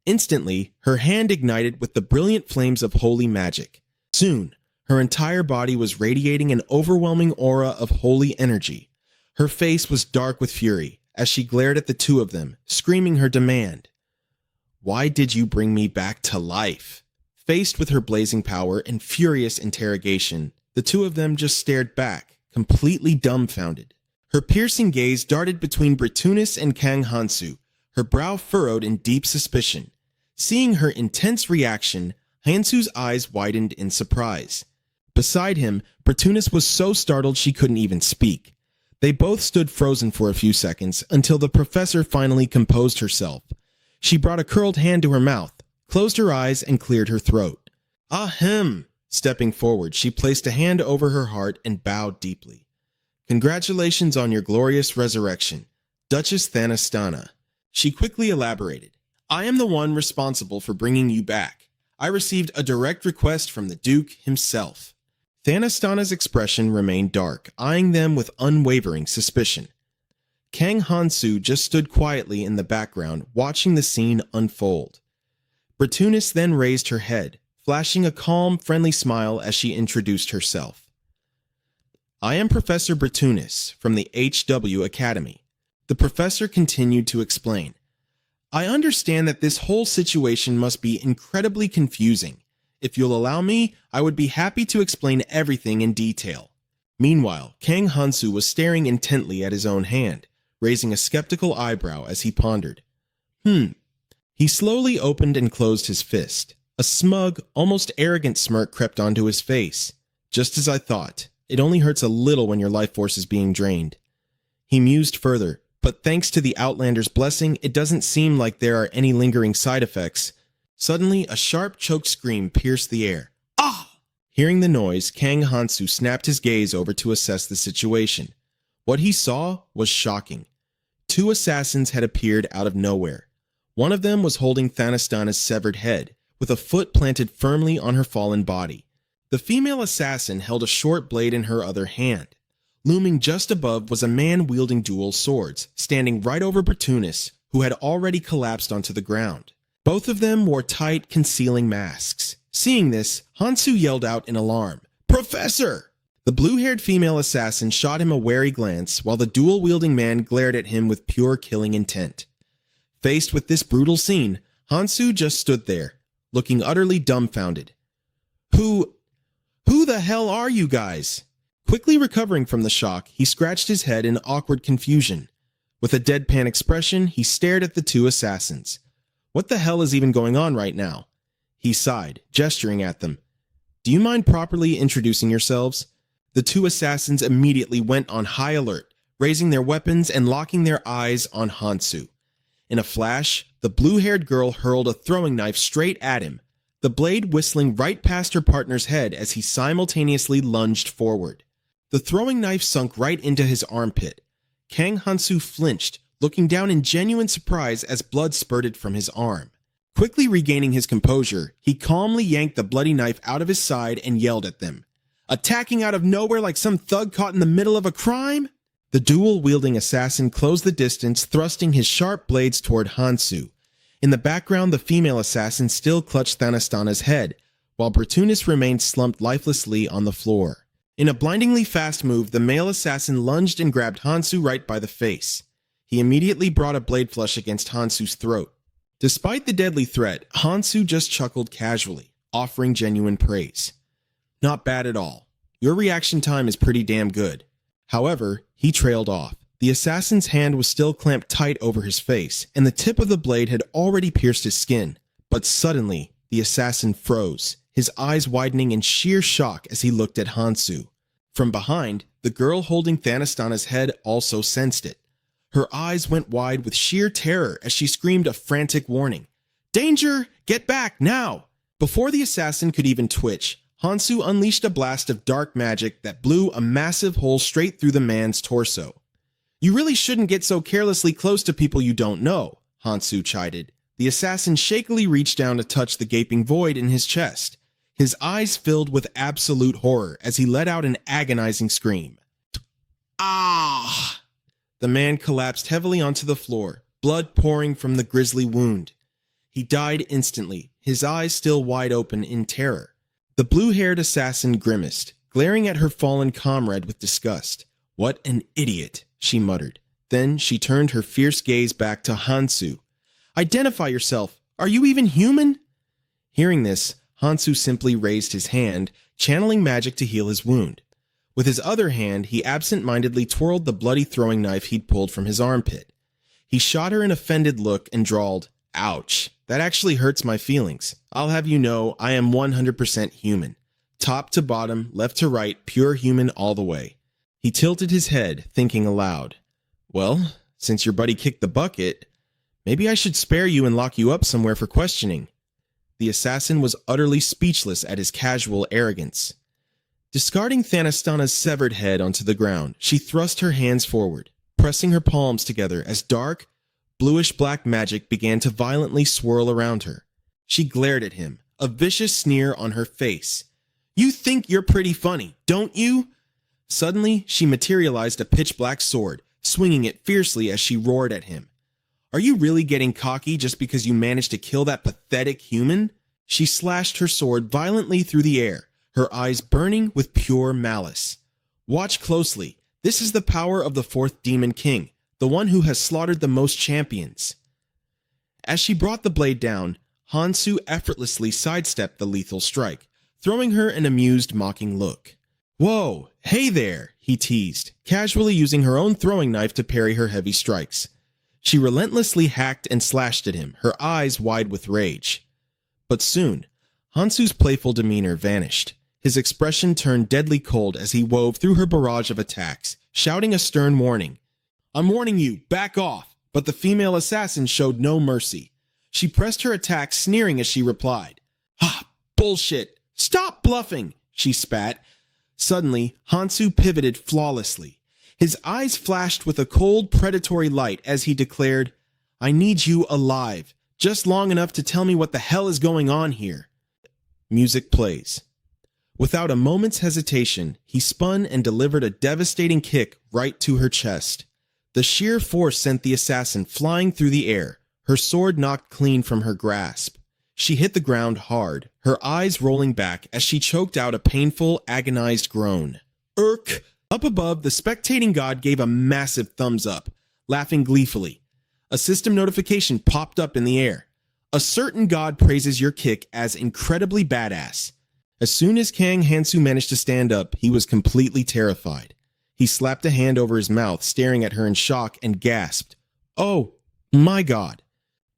Instantly, her hand ignited with the brilliant flames of holy magic. Soon, her entire body was radiating an overwhelming aura of holy energy. Her face was dark with fury as she glared at the two of them, screaming her demand. "Why did you bring me back to life?" Faced with her blazing power and furious interrogation, the two of them just stared back, completely dumbfounded. Her piercing gaze darted between Bertunis and Kang Hansu, her brow furrowed in deep suspicion. Seeing her intense reaction, Hansu's eyes widened in surprise. Beside him, Bertunis was so startled she couldn't even speak. They both stood frozen for a few seconds until the professor finally composed herself. She brought a curled hand to her mouth, closed her eyes, and cleared her throat. "Ahem!" Stepping forward, she placed a hand over her heart and bowed deeply. "Congratulations on your glorious resurrection, Duchess Thanastana." She quickly elaborated. "I am the one responsible for bringing you back. I received a direct request from the Duke himself." Thanastana's expression remained dark, eyeing them with unwavering suspicion. Kang Hansu just stood quietly in the background, watching the scene unfold. Bertunis then raised her head, flashing a calm, friendly smile as she introduced herself. "I am Professor Bertunis from the HW Academy." The professor continued to explain. "I understand that this whole situation must be incredibly confusing. If you'll allow me, I would be happy to explain everything in detail." Meanwhile, Kang Hansu was staring intently at his own hand, raising a skeptical eyebrow as he pondered. He slowly opened and closed his fist. A smug, almost arrogant smirk crept onto his face. "Just as I thought. It only hurts a little when your life force is being drained." He mused further, but thanks to the Outlander's blessing, it doesn't seem like there are any lingering side effects. Suddenly, a sharp, choked scream pierced the air. "Ah!" Hearing the noise, Kang Hansu snapped his gaze over to assess the situation. What he saw was shocking. Two assassins had appeared out of nowhere. One of them was holding Thanastana's severed head, with a foot planted firmly on her fallen body. The female assassin held a short blade in her other hand. Looming just above was a man wielding dual swords, standing right over Bertunis, who had already collapsed onto the ground. Both of them wore tight, concealing masks. Seeing this, Hansu yelled out in alarm, "Professor!" The blue-haired female assassin shot him a wary glance, while the dual-wielding man glared at him with pure killing intent. Faced with this brutal scene, Hansu just stood there, looking utterly dumbfounded. Who the hell are you guys? Quickly recovering from the shock, he scratched his head in awkward confusion. With a deadpan expression, he stared at the two assassins. What the hell is even going on right now? He sighed, gesturing at them. Do you mind properly introducing yourselves? The two assassins immediately went on high alert, raising their weapons and locking their eyes on Hansu. In a flash, the blue-haired girl hurled a throwing knife straight at him, the blade whistling right past her partner's head as he simultaneously lunged forward. The throwing knife sunk right into his armpit. Kang Hansu flinched, looking down in genuine surprise as blood spurted from his arm. Quickly regaining his composure, he calmly yanked the bloody knife out of his side and yelled at them. Attacking out of nowhere like some thug caught in the middle of a crime? The dual-wielding assassin closed the distance, thrusting his sharp blades toward Hansu. In the background, the female assassin still clutched Thanastana's head, while Bertunis remained slumped lifelessly on the floor. In a blindingly fast move, the male assassin lunged and grabbed Hansu right by the face. He immediately brought a blade flush against Hansu's throat. Despite the deadly threat, Hansu just chuckled casually, offering genuine praise. Not bad at all. Your reaction time is pretty damn good. However, he trailed off. The assassin's hand was still clamped tight over his face, and the tip of the blade had already pierced his skin. But suddenly, the assassin froze, his eyes widening in sheer shock as he looked at Hansu. From behind, the girl holding Thanastana's head also sensed it. Her eyes went wide with sheer terror as she screamed a frantic warning. "Danger! Get back, now!" Before the assassin could even twitch, Hansu unleashed a blast of dark magic that blew a massive hole straight through the man's torso. "You really shouldn't get so carelessly close to people you don't know," Hansu chided. The assassin shakily reached down to touch the gaping void in his chest. His eyes filled with absolute horror as he let out an agonizing scream. Ah! The man collapsed heavily onto the floor, blood pouring from the grisly wound. He died instantly, his eyes still wide open in terror. The blue-haired assassin grimaced, glaring at her fallen comrade with disgust. "What an idiot," she muttered. Then she turned her fierce gaze back to Hansu. "Identify yourself. Are you even human?" Hearing this, Hansu simply raised his hand, channeling magic to heal his wound. With his other hand, he absent-mindedly twirled the bloody throwing knife he'd pulled from his armpit. He shot her an offended look and drawled, "Ouch, that actually hurts my feelings. I'll have you know I am 100% human. Top to bottom, left to right, pure human all the way." He tilted his head, thinking aloud. "Well, since your buddy kicked the bucket, maybe I should spare you and lock you up somewhere for questioning." The assassin was utterly speechless at his casual arrogance. Discarding Thanastana's severed head onto the ground, she thrust her hands forward, pressing her palms together as dark, bluish-black magic began to violently swirl around her. She glared at him, a vicious sneer on her face. "You think you're pretty funny, don't you?" Suddenly, she materialized a pitch-black sword, swinging it fiercely as she roared at him. "Are you really getting cocky just because you managed to kill that pathetic human?" She slashed her sword violently through the air, her eyes burning with pure malice. "Watch closely. This is the power of the fourth demon king, the one who has slaughtered the most champions." As she brought the blade down, Hansu effortlessly sidestepped the lethal strike, throwing her an amused, mocking look. "Whoa, hey there," he teased, casually using her own throwing knife to parry her heavy strikes. She relentlessly hacked and slashed at him, her eyes wide with rage. But soon, Hansu's playful demeanor vanished. His expression turned deadly cold as he wove through her barrage of attacks, shouting a stern warning. "I'm warning you, back off!" But the female assassin showed no mercy. She pressed her attack, sneering as she replied. "Ah, bullshit! Stop bluffing!" she spat. Suddenly, Hansu pivoted flawlessly. His eyes flashed with a cold, predatory light as he declared, "I need you alive, just long enough to tell me what the hell is going on here." Music plays. Without a moment's hesitation, he spun and delivered a devastating kick right to her chest. The sheer force sent the assassin flying through the air, her sword knocked clean from her grasp. She hit the ground hard, her eyes rolling back as she choked out a painful, agonized groan. Irk! Up above, the spectating god gave a massive thumbs up, laughing gleefully. A system notification popped up in the air. A certain god praises your kick as incredibly badass. As soon as Kang Hansu managed to stand up, he was completely terrified. He slapped a hand over his mouth, staring at her in shock, and gasped, "Oh, my God."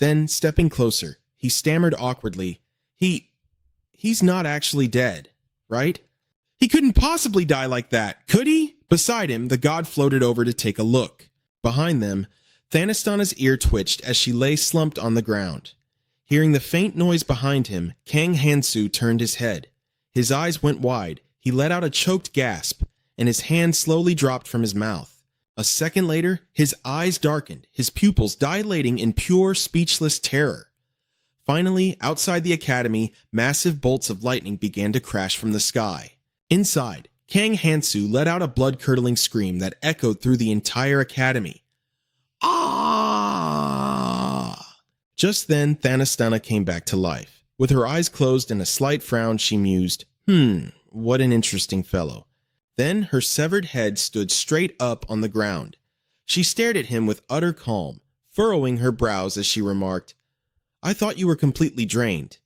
Then, stepping closer, he stammered awkwardly, He's not actually dead, right? He couldn't possibly die like that, could he? Beside him, the god floated over to take a look. Behind them, Thanastana's ear twitched as she lay slumped on the ground. Hearing the faint noise behind him, Kang Hansu turned his head. His eyes went wide, he let out a choked gasp, and his hand slowly dropped from his mouth. A second later, his eyes darkened, his pupils dilating in pure, speechless terror. Finally, outside the academy, massive bolts of lightning began to crash from the sky. Inside, Kang Hansu let out a blood-curdling scream that echoed through the entire academy. Ah! Just then, Thanastana came back to life. With her eyes closed and a slight frown, she mused, what an interesting fellow. Then her severed head stood straight up on the ground. She stared at him with utter calm, furrowing her brows as she remarked, "I thought you were completely drained."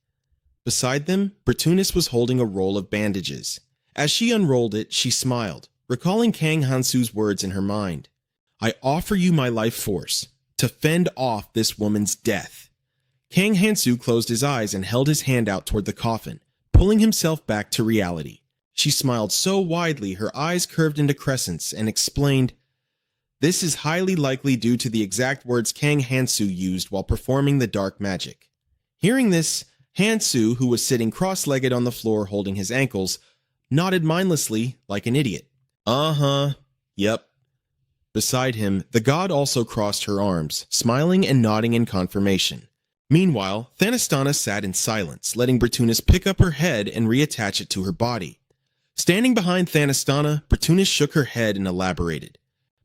Beside them, Bertunis was holding a roll of bandages. As she unrolled it, she smiled, recalling Kang Hansu's words in her mind. "I offer you my life force to fend off this woman's death." Kang Hansu closed his eyes and held his hand out toward the coffin, pulling himself back to reality. She smiled so widely her eyes curved into crescents and explained, "This is highly likely due to the exact words Kang Hansu used while performing the dark magic." Hearing this, Hansu, who was sitting cross-legged on the floor holding his ankles, nodded mindlessly like an idiot. Yep. Beside him, the god also crossed her arms, smiling and nodding in confirmation. Meanwhile, Thanastana sat in silence, letting Bertunis pick up her head and reattach it to her body. Standing behind Thanastana, Bertunis shook her head and elaborated.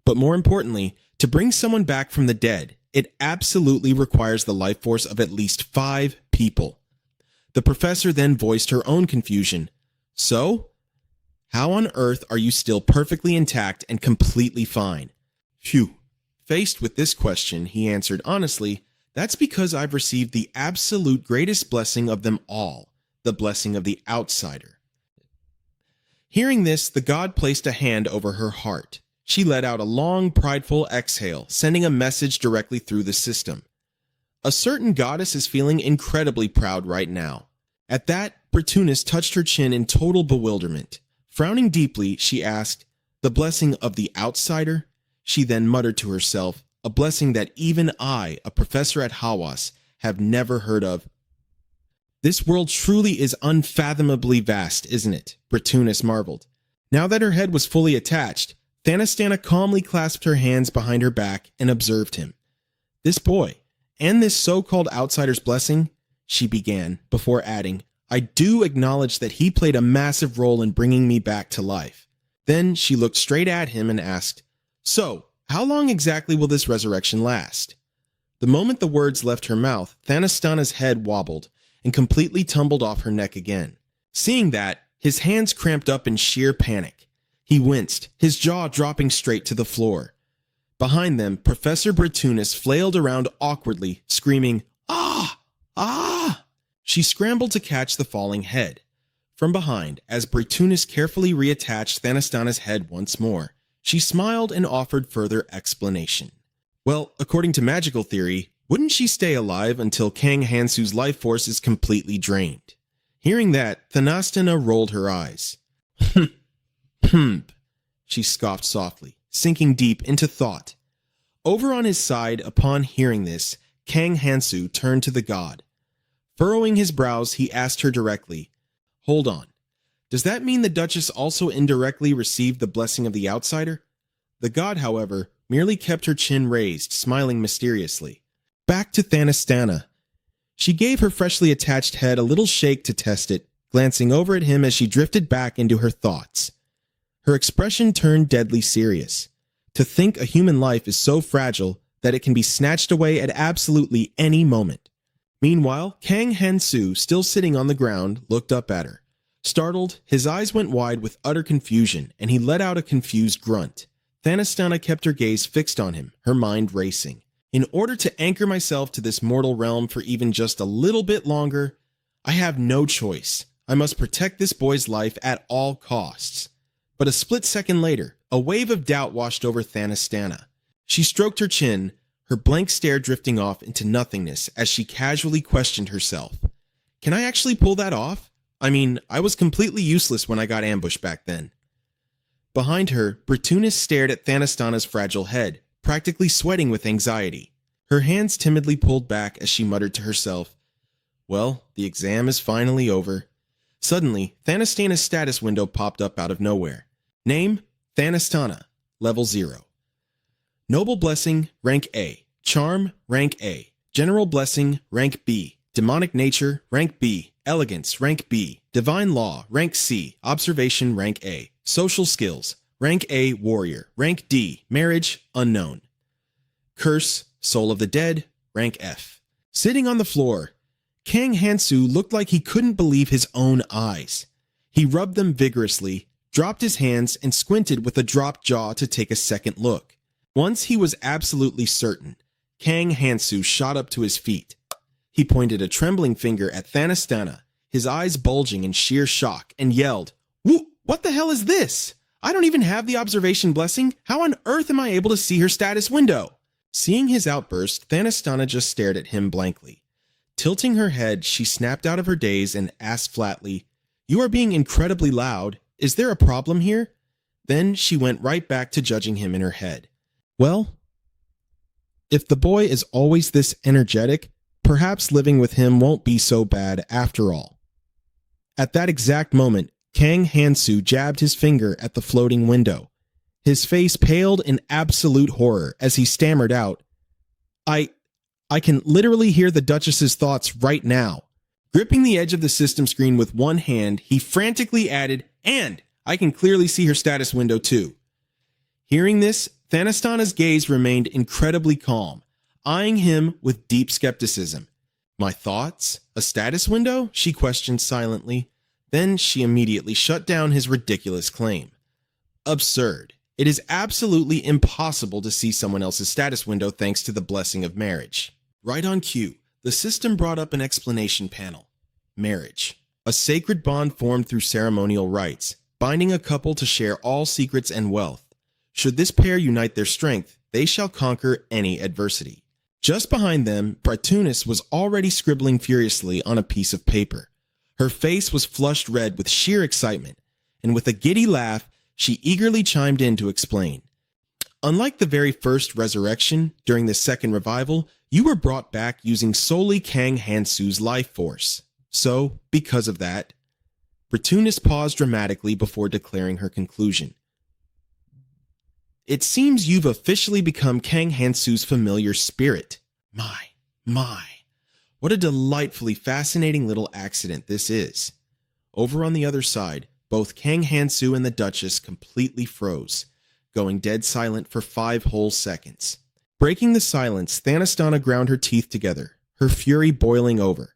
But more importantly, to bring someone back from the dead, it absolutely requires the life force of at least 5 people. The professor then voiced her own confusion. "So? How on earth are you still perfectly intact and completely fine?" Phew. Faced with this question, he answered honestly, "That's because I've received the absolute greatest blessing of them all, the blessing of the outsider." Hearing this, the god placed a hand over her heart. She let out a long, prideful exhale, sending a message directly through the system. A certain goddess is feeling incredibly proud right now. At that, Bertunis touched her chin in total bewilderment. Frowning deeply, she asked, "The blessing of the outsider?" She then muttered to herself, "A blessing that even I, a professor at Hawass, have never heard of." "This world truly is unfathomably vast, isn't it?" Bertunis marveled. Now that her head was fully attached, Thanastana calmly clasped her hands behind her back and observed him. "This boy, and this so-called outsider's blessing," she began, before adding, "I do acknowledge that he played a massive role in bringing me back to life." Then she looked straight at him and asked, "So, how long exactly will this resurrection last?" The moment the words left her mouth, Thanastana's head wobbled and completely tumbled off her neck again. Seeing that, his hands cramped up in sheer panic. He winced, his jaw dropping straight to the floor. Behind them, Professor Bertunis flailed around awkwardly, screaming, "Ah! Ah!" She scrambled to catch the falling head. From behind, as Bertunis carefully reattached Thanastana's head once more, she smiled and offered further explanation. Well, according to magical theory, wouldn't she stay alive until Kang Hansu's life force is completely drained? Hearing that, Thanastana rolled her eyes. She scoffed softly, sinking deep into thought. Over on his side, upon hearing this, Kang Hansu turned to the god. Furrowing his brows, he asked her directly, "Hold on. Does that mean the Duchess also indirectly received the blessing of the outsider?" The god, however, merely kept her chin raised, smiling mysteriously. Back to Thanastana. She gave her freshly attached head a little shake to test it, glancing over at him as she drifted back into her thoughts. Her expression turned deadly serious. To think a human life is so fragile that it can be snatched away at absolutely any moment. Meanwhile, Kang Han-soo, still sitting on the ground, looked up at her. Startled, his eyes went wide with utter confusion, and he let out a confused grunt. Thanastana kept her gaze fixed on him, her mind racing. In order to anchor myself to this mortal realm for even just a little bit longer, I have no choice. I must protect this boy's life at all costs. But a split second later, a wave of doubt washed over Thanastana. She stroked her chin, her blank stare drifting off into nothingness as she casually questioned herself. Can I actually pull that off? I mean, I was completely useless when I got ambushed back then. Behind her, Bertunis stared at Thanastana's fragile head, practically sweating with anxiety. Her hands timidly pulled back as she muttered to herself, "Well, the exam is finally over." Suddenly, Thanastana's status window popped up out of nowhere. Name, Thanastana, level 0. Noble Blessing, rank A. Charm, rank A. General Blessing, rank B. Demonic Nature, rank B. Elegance, rank B. Divine Law, rank C. Observation, rank A. Social Skills, rank A. Warrior, rank D. Marriage, unknown. Curse, Soul of the Dead, rank F. Sitting on the floor, Kang Han-soo looked like he couldn't believe his own eyes. He rubbed them vigorously, dropped his hands, and squinted with a dropped jaw to take a second look. Once he was absolutely certain, Kang Han-soo shot up to his feet. He pointed a trembling finger at Thanastana, his eyes bulging in sheer shock, and yelled, "What the hell is this? I don't even have the observation blessing. How on earth am I able to see her status window?" Seeing his outburst, Thanastana just stared at him blankly. Tilting her head, she snapped out of her daze and asked flatly, "You are being incredibly loud. Is there a problem here?" Then she went right back to judging him in her head. Well, if the boy is always this energetic, perhaps living with him won't be so bad after all. At that exact moment, Kang Han-soo jabbed his finger at the floating window. His face paled in absolute horror as he stammered out, I can literally hear the Duchess's thoughts right now." Gripping the edge of the system screen with one hand, he frantically added, "And I can clearly see her status window too." Hearing this, Thanastana's gaze remained incredibly calm, eyeing him with deep skepticism. "My thoughts? A status window?" she questioned silently. Then she immediately shut down his ridiculous claim. Absurd. It is absolutely impossible to see someone else's status window thanks to the blessing of marriage. Right on cue, the system brought up an explanation panel. Marriage. A sacred bond formed through ceremonial rites, binding a couple to share all secrets and wealth. Should this pair unite their strength, they shall conquer any adversity. Just behind them, Bertunis was already scribbling furiously on a piece of paper. Her face was flushed red with sheer excitement, and with a giddy laugh, she eagerly chimed in to explain. "Unlike the very first resurrection, during the second revival, you were brought back using solely Kang Han-soo's life force. So, because of that..." Bertunis paused dramatically before declaring her conclusion. "It seems you've officially become Kang Han-soo's familiar spirit. My. What a delightfully fascinating little accident this is." Over on the other side, both Kang Han-soo and the Duchess completely froze, going dead silent for 5 whole seconds. Breaking the silence, Thanastana ground her teeth together, her fury boiling over.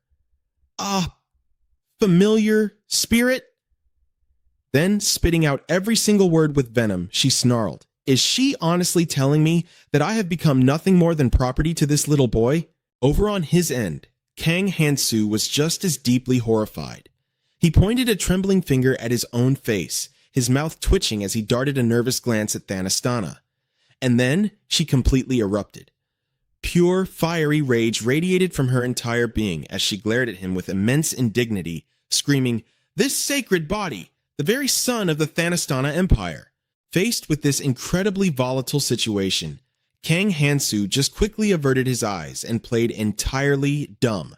Familiar spirit?" Then, spitting out every single word with venom, she snarled, "Is she honestly telling me that I have become nothing more than property to this little boy?" Over on his end, Kang Han-soo was just as deeply horrified. He pointed a trembling finger at his own face, his mouth twitching as he darted a nervous glance at Thanastana. And then she completely erupted. Pure, fiery rage radiated from her entire being as she glared at him with immense indignity, screaming, "This sacred body, the very son of the Thanastana Empire!" Faced with this incredibly volatile situation, Kang Han-soo just quickly averted his eyes and played entirely dumb.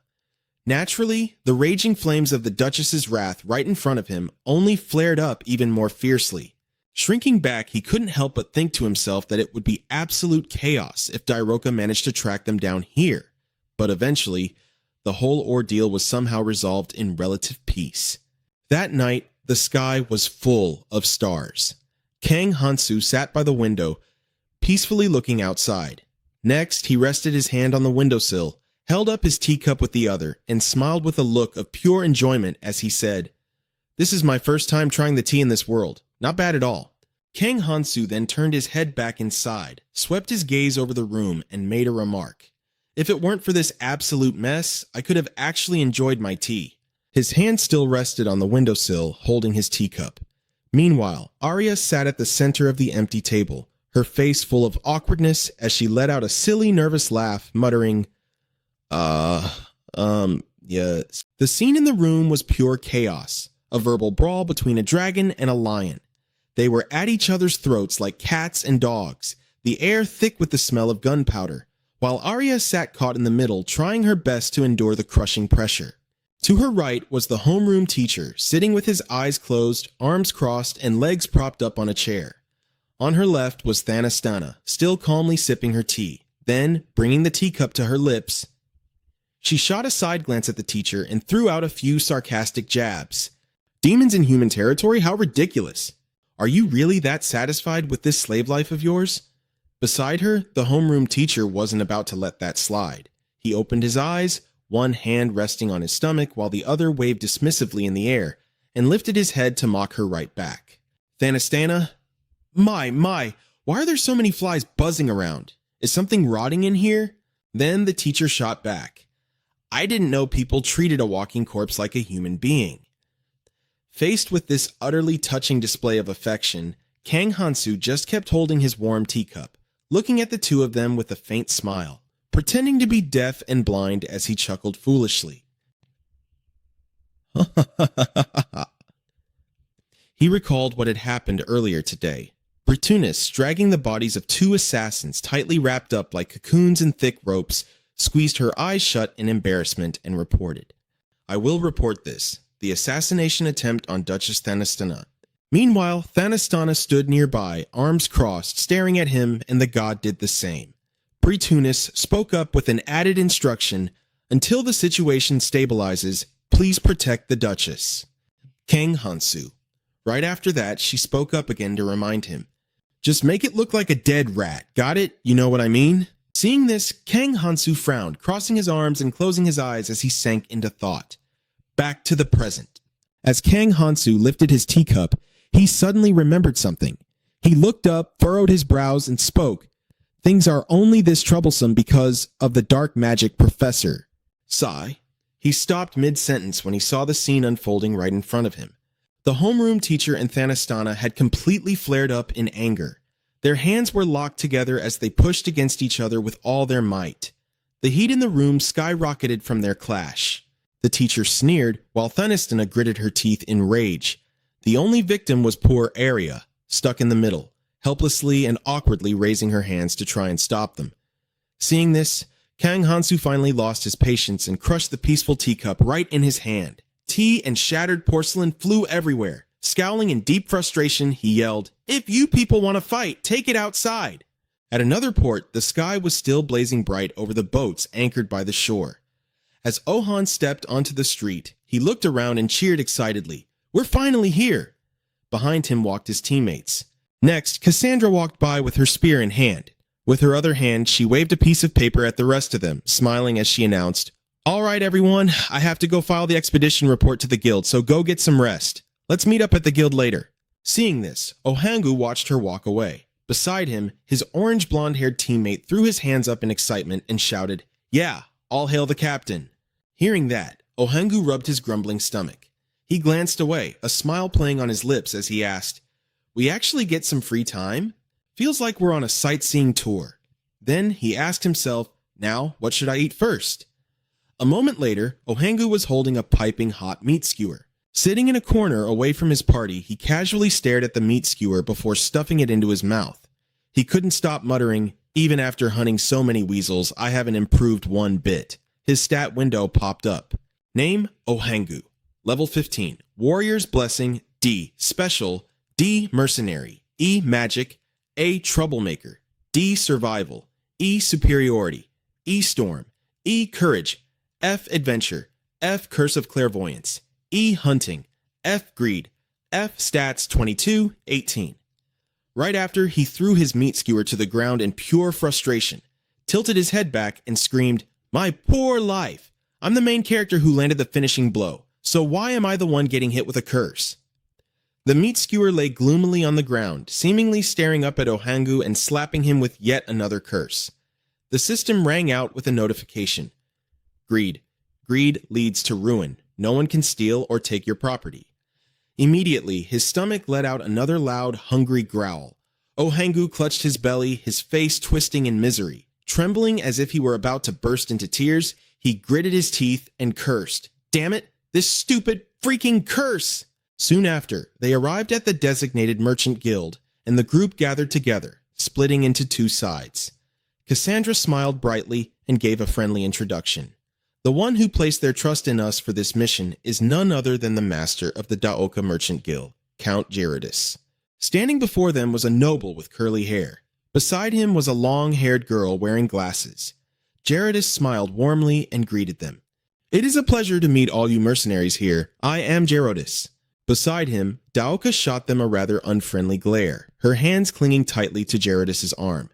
Naturally, the raging flames of the Duchess's wrath right in front of him only flared up even more fiercely. Shrinking back, he couldn't help but think to himself that it would be absolute chaos if Dairoka managed to track them down here. But eventually, the whole ordeal was somehow resolved in relative peace. That night, the sky was full of stars. Kang Hansu sat by the window, peacefully looking outside. Next, he rested his hand on the windowsill, held up his teacup with the other, and smiled with a look of pure enjoyment as he said, "This is my first time trying the tea in this world. Not bad at all." Kang Hansu then turned his head back inside, swept his gaze over the room, and made a remark. "If it weren't for this absolute mess, I could have actually enjoyed my tea." His hand still rested on the windowsill, holding his teacup. Meanwhile, Arya sat at the center of the empty table, her face full of awkwardness as she let out a silly, nervous laugh, muttering, yes. The scene in the room was pure chaos, a verbal brawl between a dragon and a lion. They were at each other's throats like cats and dogs, the air thick with the smell of gunpowder, while Arya sat caught in the middle, trying her best to endure the crushing pressure. To her right was the homeroom teacher, sitting with his eyes closed, arms crossed, and legs propped up on a chair. On her left was Thanastana, still calmly sipping her tea. Then, bringing the teacup to her lips, she shot a side glance at the teacher and threw out a few sarcastic jabs. "Demons in human territory? How ridiculous! Are you really that satisfied with this slave life of yours?" Beside her, the homeroom teacher wasn't about to let that slide. He opened his eyes, one hand resting on his stomach while the other waved dismissively in the air, and lifted his head to mock her right back. "Thanastana, my, why are there so many flies buzzing around? Is something rotting in here?" Then the teacher shot back, "I didn't know people treated a walking corpse like a human being." Faced with this utterly touching display of affection, Kang Hansu just kept holding his warm teacup, looking at the two of them with a faint smile, pretending to be deaf and blind as he chuckled foolishly. He recalled what had happened earlier today. Britunus, dragging the bodies of two assassins tightly wrapped up like cocoons in thick ropes, squeezed her eyes shut in embarrassment and reported, "I will report this. The assassination attempt on Duchess Thanastana." Meanwhile, Thanastana stood nearby, arms crossed, staring at him, and the god did the same. Britunus spoke up with an added instruction, "Until the situation stabilizes, please protect the Duchess." Kang Hansu. Right after that, she spoke up again to remind him, "Just make it look like a dead rat, got it? You know what I mean?" Seeing this, Kang Hansu frowned, crossing his arms and closing his eyes as he sank into thought. Back to the present. As Kang Hansu lifted his teacup, he suddenly remembered something. He looked up, furrowed his brows, and spoke. "Things are only this troublesome because of the dark magic professor." Sigh. He stopped mid-sentence when he saw the scene unfolding right in front of him. The homeroom teacher and Thanastana had completely flared up in anger. Their hands were locked together as they pushed against each other with all their might. The heat in the room skyrocketed from their clash. The teacher sneered, while Thanastana gritted her teeth in rage. The only victim was poor Arya, stuck in the middle, helplessly and awkwardly raising her hands to try and stop them. Seeing this, Kang Hansu finally lost his patience and crushed the peaceful teacup right in his hand. Tea and shattered porcelain flew everywhere. Scowling in deep frustration, he yelled, "If you people want to fight, take it outside." At another port, the sky was still blazing bright over the boats anchored by the shore. As Ohan stepped onto the street, he looked around and cheered excitedly, "We're finally here!" Behind him walked his teammates. Next, Cassandra walked by with her spear in hand. With her other hand, she waved a piece of paper at the rest of them, smiling as she announced, "All right, everyone, I have to go file the expedition report to the guild, so go get some rest. Let's meet up at the guild later." Seeing this, Ohangu watched her walk away. Beside him, his orange blonde-haired teammate threw his hands up in excitement and shouted, "Yeah, all hail the captain." Hearing that, Ohangu rubbed his grumbling stomach. He glanced away, a smile playing on his lips as he asked, "We actually get some free time? Feels like we're on a sightseeing tour." Then he asked himself, "Now, what should I eat first?" A moment later, Ohangu was holding a piping hot meat skewer. Sitting in a corner away from his party, he casually stared at the meat skewer before stuffing it into his mouth. He couldn't stop muttering, "Even after hunting so many weasels, I haven't improved one bit." His stat window popped up. Name, Ohangu. Level 15. Warrior's Blessing, D. Special, D. Mercenary, E. Magic, A. Troublemaker, D. Survival, E. Superiority, E. Storm, E. Courage, F. Adventure, F. Curse of Clairvoyance, E. Hunting, F greed. F stats 22-18. Right after, he threw his meat skewer to the ground in pure frustration, tilted his head back, and screamed, "My poor life! I'm the main character who landed the finishing blow, so why am I the one getting hit with a curse?" The meat skewer lay gloomily on the ground, seemingly staring up at Ohangu and slapping him with yet another curse. The system rang out with a notification. Greed. Greed leads to ruin. No one can steal or take your property. Immediately, his stomach let out another loud, hungry growl. Ohangu clutched his belly, his face twisting in misery. Trembling as if he were about to burst into tears, he gritted his teeth and cursed. "Damn it, this stupid freaking curse!" Soon after, they arrived at the designated merchant guild, and the group gathered together, splitting into two sides. Cassandra smiled brightly and gave a friendly introduction. The one who placed their trust in us for this mission is none other than the master of the Daoka Merchant Guild, Count Gerardus. Standing before them was a noble with curly hair. Beside him was a long-haired girl wearing glasses. Gerardus smiled warmly and greeted them. "It is a pleasure to meet all you mercenaries here. I am Gerardus." Beside him, Daoka shot them a rather unfriendly glare, her hands clinging tightly to Gerardus's arm.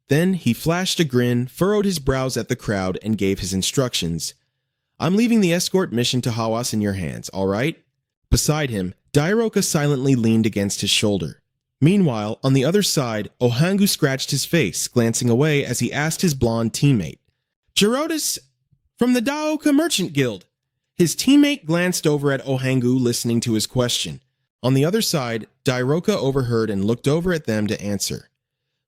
Then he flashed a grin, furrowed his brows at the crowd, and gave his instructions. "I'm leaving the escort mission to Hawass in your hands, all right?" Beside him, Dairoka silently leaned against his shoulder. Meanwhile, on the other side, Ohangu scratched his face, glancing away as he asked his blonde teammate, "Gerardus, from the Daoka Merchant Guild." His teammate glanced over at Ohangu, listening to his question. On the other side, Dairoka overheard and looked over at them to answer.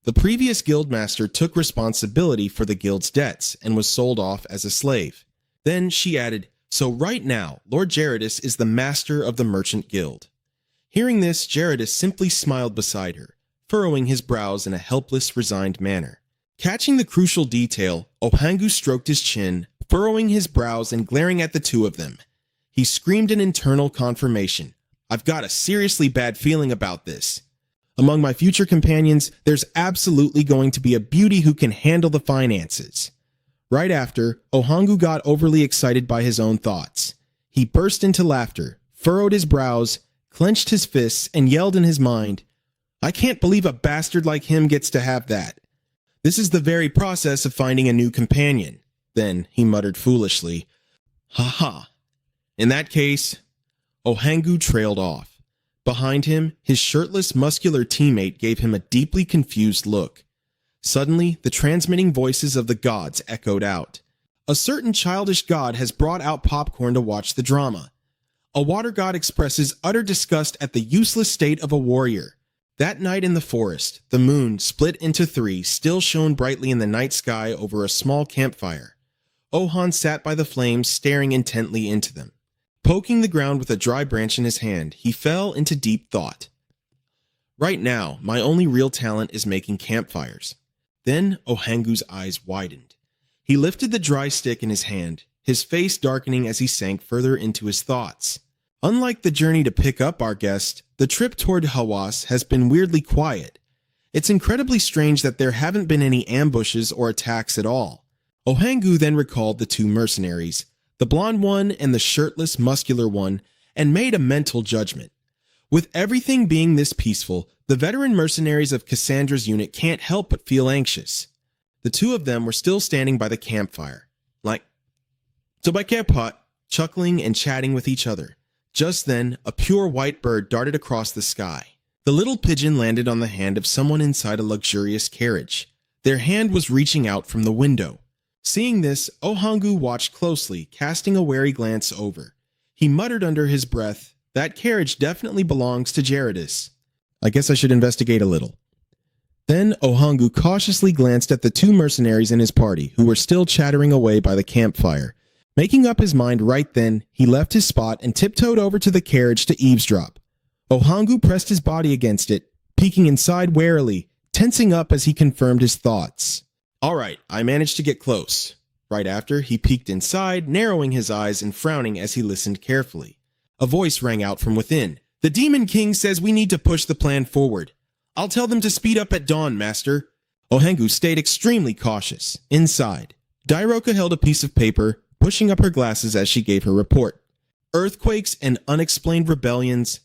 The previous guildmaster took responsibility for the guild's debts and was sold off as a slave. Then she added, "So right now, Lord Gerardus is the master of the Merchant Guild." Hearing this, Gerardus simply smiled beside her, furrowing his brows in a helpless, resigned manner. Catching the crucial detail, Ohangu stroked his chin, furrowing his brows and glaring at the two of them. He screamed an internal confirmation. "I've got a seriously bad feeling about this. Among my future companions, there's absolutely going to be a beauty who can handle the finances." Right after, Ohangu got overly excited by his own thoughts. He burst into laughter, furrowed his brows, clenched his fists, and yelled in his mind, "I can't believe a bastard like him gets to have that. This is the very process of finding a new companion." Then he muttered foolishly, "Ha ha." In that case, Ohangu trailed off. Behind him, his shirtless, muscular teammate gave him a deeply confused look. Suddenly, the transmitting voices of the gods echoed out. "A certain childish god has brought out popcorn to watch the drama. A water god expresses utter disgust at the useless state of a warrior." That night in the forest, the moon, split into three, still shone brightly in the night sky over a small campfire. Ohan sat by the flames, staring intently into them. Poking the ground with a dry branch in his hand, he fell into deep thought. "Right now, my only real talent is making campfires." Then Ohangu's eyes widened. He lifted the dry stick in his hand, his face darkening as he sank further into his thoughts. Unlike the journey to pick up our guest, the trip toward Hawass has been weirdly quiet. It's incredibly strange that there haven't been any ambushes or attacks at all. Ohangu then recalled the two mercenaries, the blonde one and the shirtless, muscular one, and made a mental judgment. With everything being this peaceful, the veteran mercenaries of Cassandra's unit can't help but feel anxious. The two of them were still standing by the campfire, chuckling and chatting with each other. Just then, a pure white bird darted across the sky. The little pigeon landed on the hand of someone inside a luxurious carriage. Their hand was reaching out from the window. Seeing this, Ohangu watched closely, casting a wary glance over. He muttered under his breath, "That carriage definitely belongs to Gerardus. I guess I should investigate a little." Then Ohangu cautiously glanced at the two mercenaries in his party, who were still chattering away by the campfire. Making up his mind right then, he left his spot and tiptoed over to the carriage to eavesdrop. Ohangu pressed his body against it, peeking inside warily, tensing up as he confirmed his thoughts. "All right, I managed to get close." Right after, he peeked inside, narrowing his eyes and frowning as he listened carefully. A voice rang out from within. "The Demon King says we need to push the plan forward. I'll tell them to speed up at dawn, master." Ohangu stayed extremely cautious. Inside, Dairoka held a piece of paper, pushing up her glasses as she gave her report. earthquakes, and unexplained rebellions.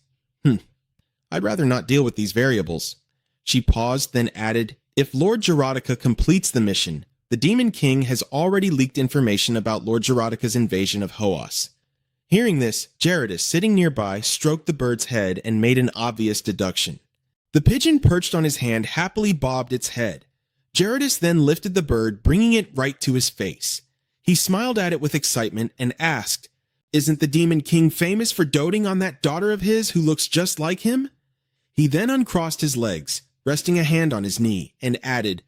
I'd rather not deal with these variables. She paused, then added, if Lord Gerotica completes the mission, the Demon King has already leaked information about Lord Gerotica's invasion of Hoas. Hearing this, Gerardus, sitting nearby, stroked the bird's head and made an obvious deduction. The pigeon perched on his hand happily bobbed its head. Gerardus then lifted the bird, bringing it right to his face. He smiled at it with excitement and asked, isn't the Demon King famous for doting on that daughter of his who looks just like him? He then uncrossed his legs, resting a hand on his knee, and added,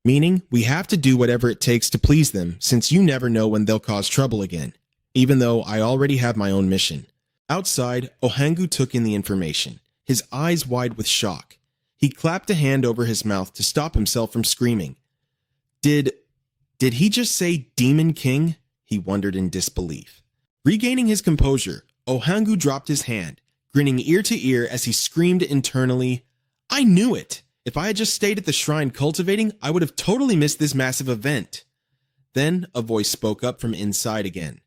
meaning we have to do whatever it takes to please them, since you never know when they'll cause trouble again, even though I already have my own mission. Outside, Ohangu took in the information, his eyes wide with shock. He clapped a hand over his mouth to stop himself from screaming. Did he just say Demon King? He wondered in disbelief. Regaining his composure, Ohangu dropped his hand, grinning ear to ear as he screamed internally, I knew it! If I had just stayed at the shrine cultivating, I would have totally missed this massive event. Then a voice spoke up from inside again.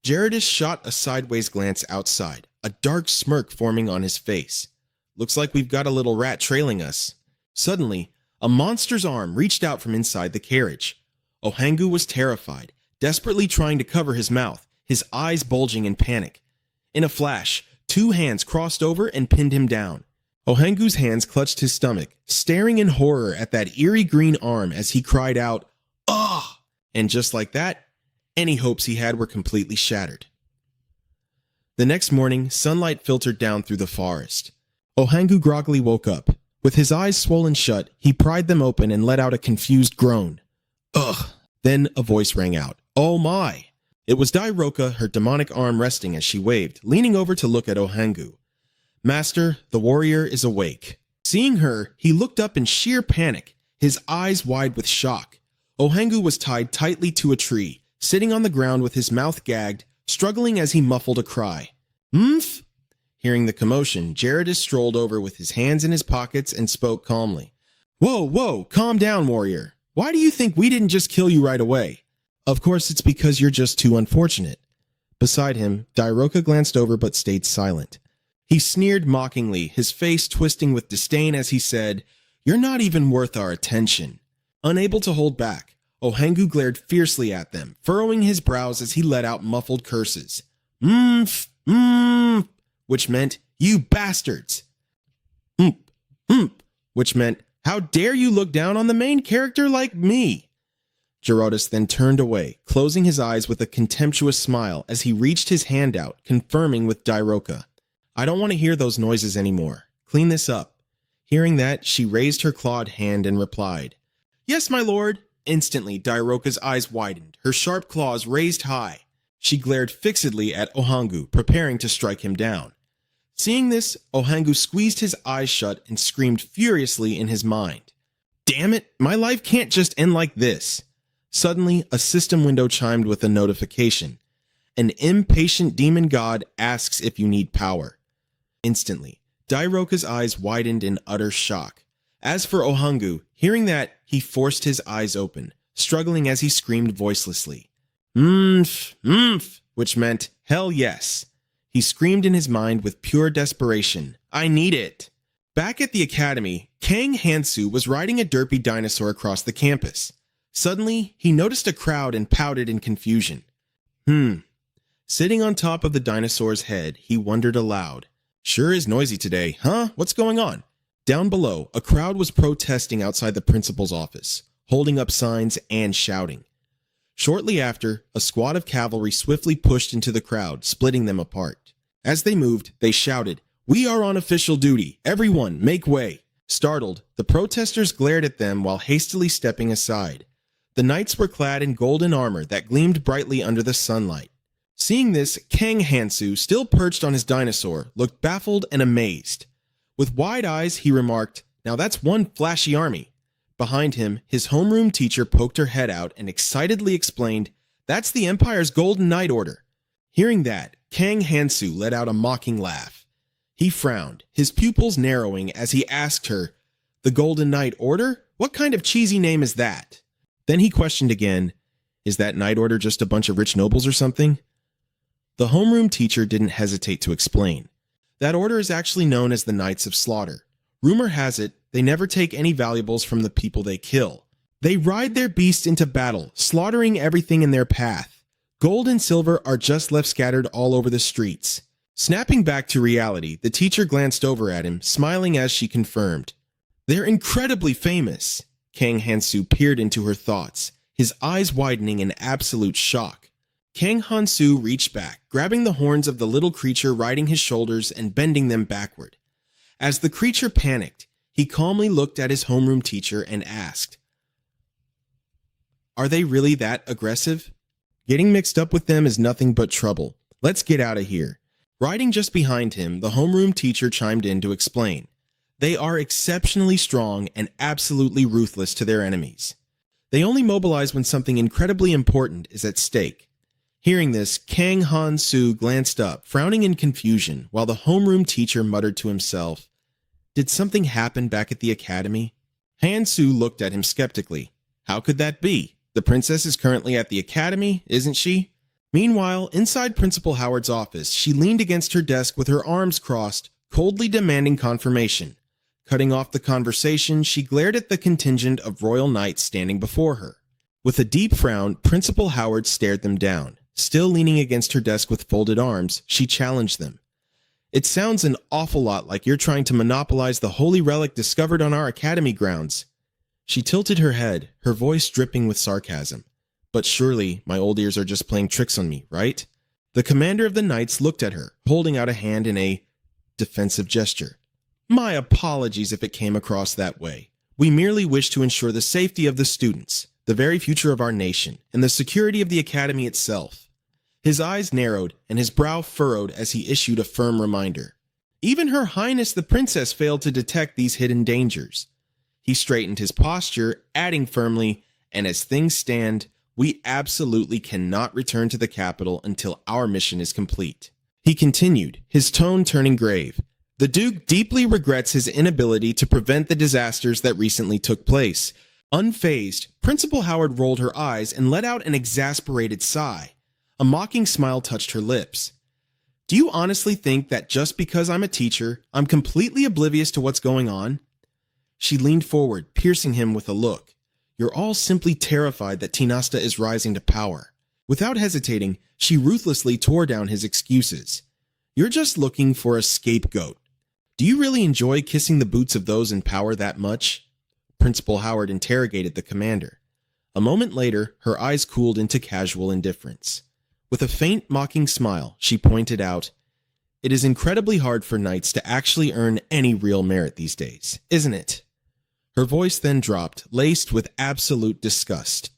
Gerardus shot a sideways glance outside, a dark smirk forming on his face. Looks like we've got a little rat trailing us. Suddenly, a monster's arm reached out from inside the carriage. Ohangu was terrified, desperately trying to cover his mouth, his eyes bulging in panic. In a flash, 2 hands crossed over and pinned him down. Ohangu's hands clutched his stomach, staring in horror at that eerie green arm as he cried out, "Ah!" And just like that, any hopes he had were completely shattered. The next morning, sunlight filtered down through the forest. Ohangu groggily woke up. With his eyes swollen shut, he pried them open and let out a confused groan. Ugh! Then a voice rang out. Oh my! It was Dairoka, her demonic arm resting as she waved, leaning over to look at Ohangu. Master, the warrior is awake. Seeing her, he looked up in sheer panic, his eyes wide with shock. Ohangu was tied tightly to a tree, sitting on the ground with his mouth gagged, struggling as he muffled a cry. Mmph! Hearing the commotion, Gerardus strolled over with his hands in his pockets and spoke calmly. Whoa, calm down, warrior. Why do you think we didn't just kill you right away? Of course, it's because you're just too unfortunate. Beside him, Dairoka glanced over but stayed silent. He sneered mockingly, his face twisting with disdain as he said, You're not even worth our attention. Unable to hold back, Ohangu glared fiercely at them, furrowing his brows as he let out muffled curses. Which meant, you bastards. Which meant, how dare you look down on the main character like me? Gerardus then turned away, closing his eyes with a contemptuous smile as he reached his hand out, confirming with Dairoka. I don't want to hear those noises anymore. Clean this up. Hearing that, she raised her clawed hand and replied, Yes, my lord. Instantly, Dairoka's eyes widened, her sharp claws raised high. She glared fixedly at Ohangu, preparing to strike him down. Seeing this, Ohangu squeezed his eyes shut and screamed furiously in his mind. Damn it, my life can't just end like this. Suddenly, a system window chimed with a notification. An impatient demon god asks if you need power. Instantly, Dairoka's eyes widened in utter shock. As for Ohangu, hearing that, he forced his eyes open, struggling as he screamed voicelessly. Which meant, hell yes. He screamed in his mind with pure desperation. I need it. Back at the academy, Kang Hansu was riding a derpy dinosaur across the campus. Suddenly, he noticed a crowd and pouted in confusion. Sitting on top of the dinosaur's head, he wondered aloud. Sure is noisy today, huh? What's going on? Down below, a crowd was protesting outside the principal's office, holding up signs and shouting. Shortly after, a squad of cavalry swiftly pushed into the crowd, splitting them apart. As they moved, they shouted, We are on official duty. Everyone, make way. Startled, the protesters glared at them while hastily stepping aside. The knights were clad in golden armor that gleamed brightly under the sunlight. Seeing this, Kang Hansu, still perched on his dinosaur, looked baffled and amazed. With wide eyes, he remarked, Now that's one flashy army. Behind him, his homeroom teacher poked her head out and excitedly explained, That's the Empire's Golden Knight Order. Hearing that, Kang Hansu let out a mocking laugh. He frowned, his pupils narrowing as he asked her, The Golden Knight Order? What kind of cheesy name is that? Then he questioned again, Is that Knight Order just a bunch of rich nobles or something? The homeroom teacher didn't hesitate to explain. That order is actually known as the Knights of Slaughter. Rumor has it, they never take any valuables from the people they kill. They ride their beasts into battle, slaughtering everything in their path. Gold and silver are just left scattered all over the streets. Snapping back to reality, the teacher glanced over at him, smiling as she confirmed. They're incredibly famous. Kang Hansu peered into her thoughts, his eyes widening in absolute shock. Kang Hansu reached back, grabbing the horns of the little creature riding his shoulders and bending them backward. As the creature panicked, he calmly looked at his homeroom teacher and asked, "Are they really that aggressive? Getting mixed up with them is nothing but trouble. Let's get out of here." Riding just behind him, the homeroom teacher chimed in to explain. They are exceptionally strong and absolutely ruthless to their enemies. They only mobilize when something incredibly important is at stake. Hearing this, Kang Han-soo glanced up, frowning in confusion, while the homeroom teacher muttered to himself, "Did something happen back at the academy?" Han-soo looked at him skeptically. "How could that be? The princess is currently at the academy, isn't she?" Meanwhile, inside Principal Howard's office, she leaned against her desk with her arms crossed, coldly demanding confirmation. Cutting off the conversation, she glared at the contingent of royal knights standing before her. With a deep frown, Principal Howard stared them down. Still leaning against her desk with folded arms, she challenged them. "It sounds an awful lot like you're trying to monopolize the holy relic discovered on our academy grounds." She tilted her head, her voice dripping with sarcasm. "But surely my old ears are just playing tricks on me, right?" The commander of the knights looked at her, holding out a hand in a defensive gesture. "My apologies if it came across that way. We merely wish to ensure the safety of the students, the very future of our nation, and the security of the academy itself." His eyes narrowed and his brow furrowed as he issued a firm reminder. Even Her Highness the Princess failed to detect these hidden dangers. He straightened his posture, adding firmly, "And as things stand, we absolutely cannot return to the capital until our mission is complete." He continued, his tone turning grave. "The Duke deeply regrets his inability to prevent the disasters that recently took place." Unfazed, Principal Howard rolled her eyes and let out an exasperated sigh. A mocking smile touched her lips. "Do you honestly think that just because I'm a teacher, I'm completely oblivious to what's going on?" She leaned forward, piercing him with a look. "You're all simply terrified that Tinasta is rising to power." Without hesitating, she ruthlessly tore down his excuses. "You're just looking for a scapegoat. Do you really enjoy kissing the boots of those in power that much?" Principal Howard interrogated the commander. A moment later, her eyes cooled into casual indifference. With a faint, mocking smile, she pointed out, "It is incredibly hard for knights to actually earn any real merit these days, isn't it?" Her voice then dropped, laced with absolute disgust.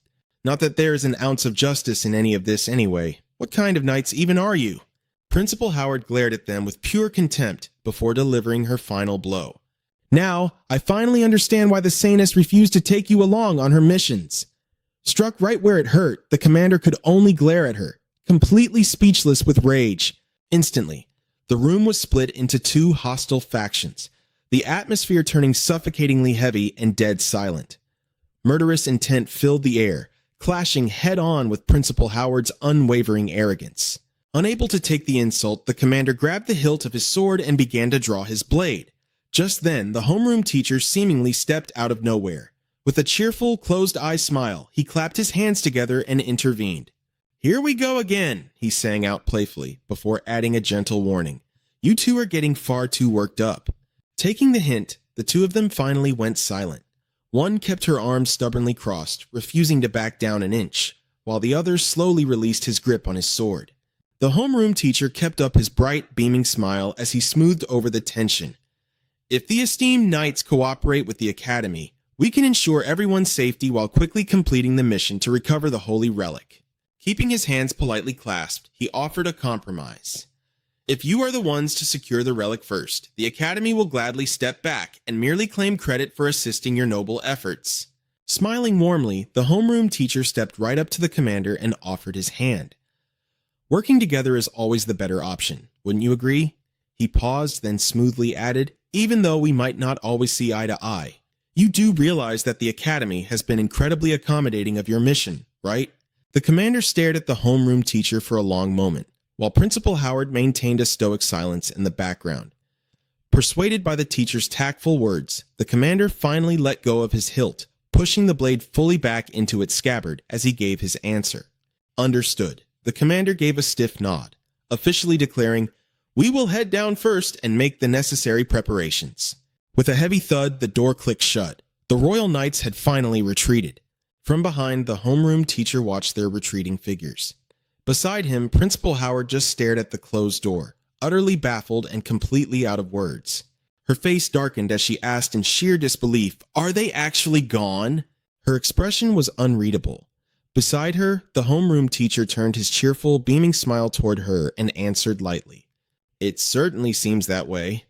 "Not that there is an ounce of justice in any of this anyway. What kind of knights even are you?" Principal Howard glared at them with pure contempt before delivering her final blow. "Now, I finally understand why the Sainess refused to take you along on her missions." Struck right where it hurt, the commander could only glare at her, completely speechless with rage. Instantly, the room was split into two hostile factions, the atmosphere turning suffocatingly heavy and dead silent. Murderous intent filled the air, clashing head-on with Principal Howard's unwavering arrogance. Unable to take the insult, the commander grabbed the hilt of his sword and began to draw his blade. Just then, the homeroom teacher seemingly stepped out of nowhere. With a cheerful, closed-eye smile, he clapped his hands together and intervened. "Here we go again," he sang out playfully, before adding a gentle warning. "You two are getting far too worked up." Taking the hint, the two of them finally went silent. One kept her arms stubbornly crossed, refusing to back down an inch, while the other slowly released his grip on his sword. The homeroom teacher kept up his bright, beaming smile as he smoothed over the tension. "If the esteemed knights cooperate with the academy, we can ensure everyone's safety while quickly completing the mission to recover the holy relic." Keeping his hands politely clasped, he offered a compromise. "If you are the ones to secure the relic first, the academy will gladly step back and merely claim credit for assisting your noble efforts." Smiling warmly, the homeroom teacher stepped right up to the commander and offered his hand. "Working together is always the better option, wouldn't you agree?" He paused, then smoothly added, "Even though we might not always see eye to eye, you do realize that the academy has been incredibly accommodating of your mission, right?" The commander stared at the homeroom teacher for a long moment, while Principal Howard maintained a stoic silence in the background. Persuaded by the teacher's tactful words, the commander finally let go of his hilt, pushing the blade fully back into its scabbard as he gave his answer. Understood. The commander gave a stiff nod, officially declaring, "We will head down first and make the necessary preparations." With a heavy thud, the door clicked shut. The Royal Knights had finally retreated. From behind, the homeroom teacher watched their retreating figures. Beside him, Principal Howard just stared at the closed door, utterly baffled and completely out of words. Her face darkened as she asked in sheer disbelief, "Are they actually gone?" Her expression was unreadable. Beside her, the homeroom teacher turned his cheerful, beaming smile toward her and answered lightly, "It certainly seems that way."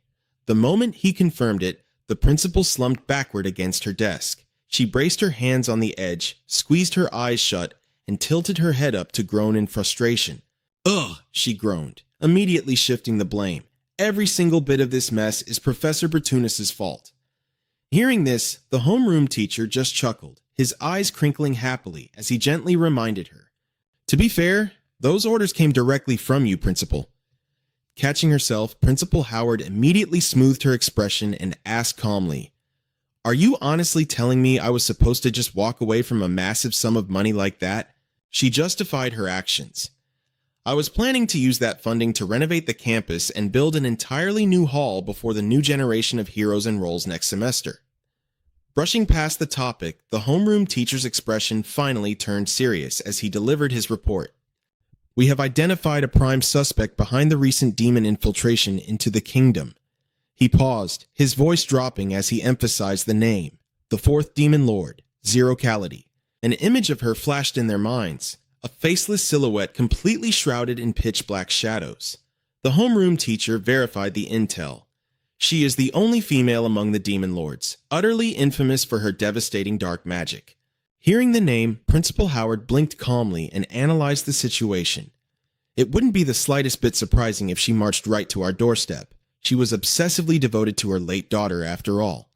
The moment he confirmed it, the principal slumped backward against her desk. She braced her hands on the edge, squeezed her eyes shut, and tilted her head up to groan in frustration. "Ugh," she groaned, immediately shifting the blame. "Every single bit of this mess is Professor Bertunis's fault." Hearing this, the homeroom teacher just chuckled, his eyes crinkling happily as he gently reminded her, "To be fair, those orders came directly from you, Principal." Catching herself, Principal Howard immediately smoothed her expression and asked calmly, "Are you honestly telling me I was supposed to just walk away from a massive sum of money like that?" She justified her actions. "I was planning to use that funding to renovate the campus and build an entirely new hall before the new generation of heroes enrolls next semester." Brushing past the topic, the homeroom teacher's expression finally turned serious as he delivered his report. "We have identified a prime suspect behind the recent demon infiltration into the kingdom." He paused, his voice dropping as he emphasized the name, the fourth demon lord, Zero Cality. An image of her flashed in their minds, a faceless silhouette completely shrouded in pitch-black shadows. The homeroom teacher verified the intel. She is the only female among the demon lords, utterly infamous for her devastating dark magic. Hearing the name, Principal Howard blinked calmly and analyzed the situation. It wouldn't be the slightest bit surprising if she marched right to our doorstep. She was obsessively devoted to her late daughter, after all.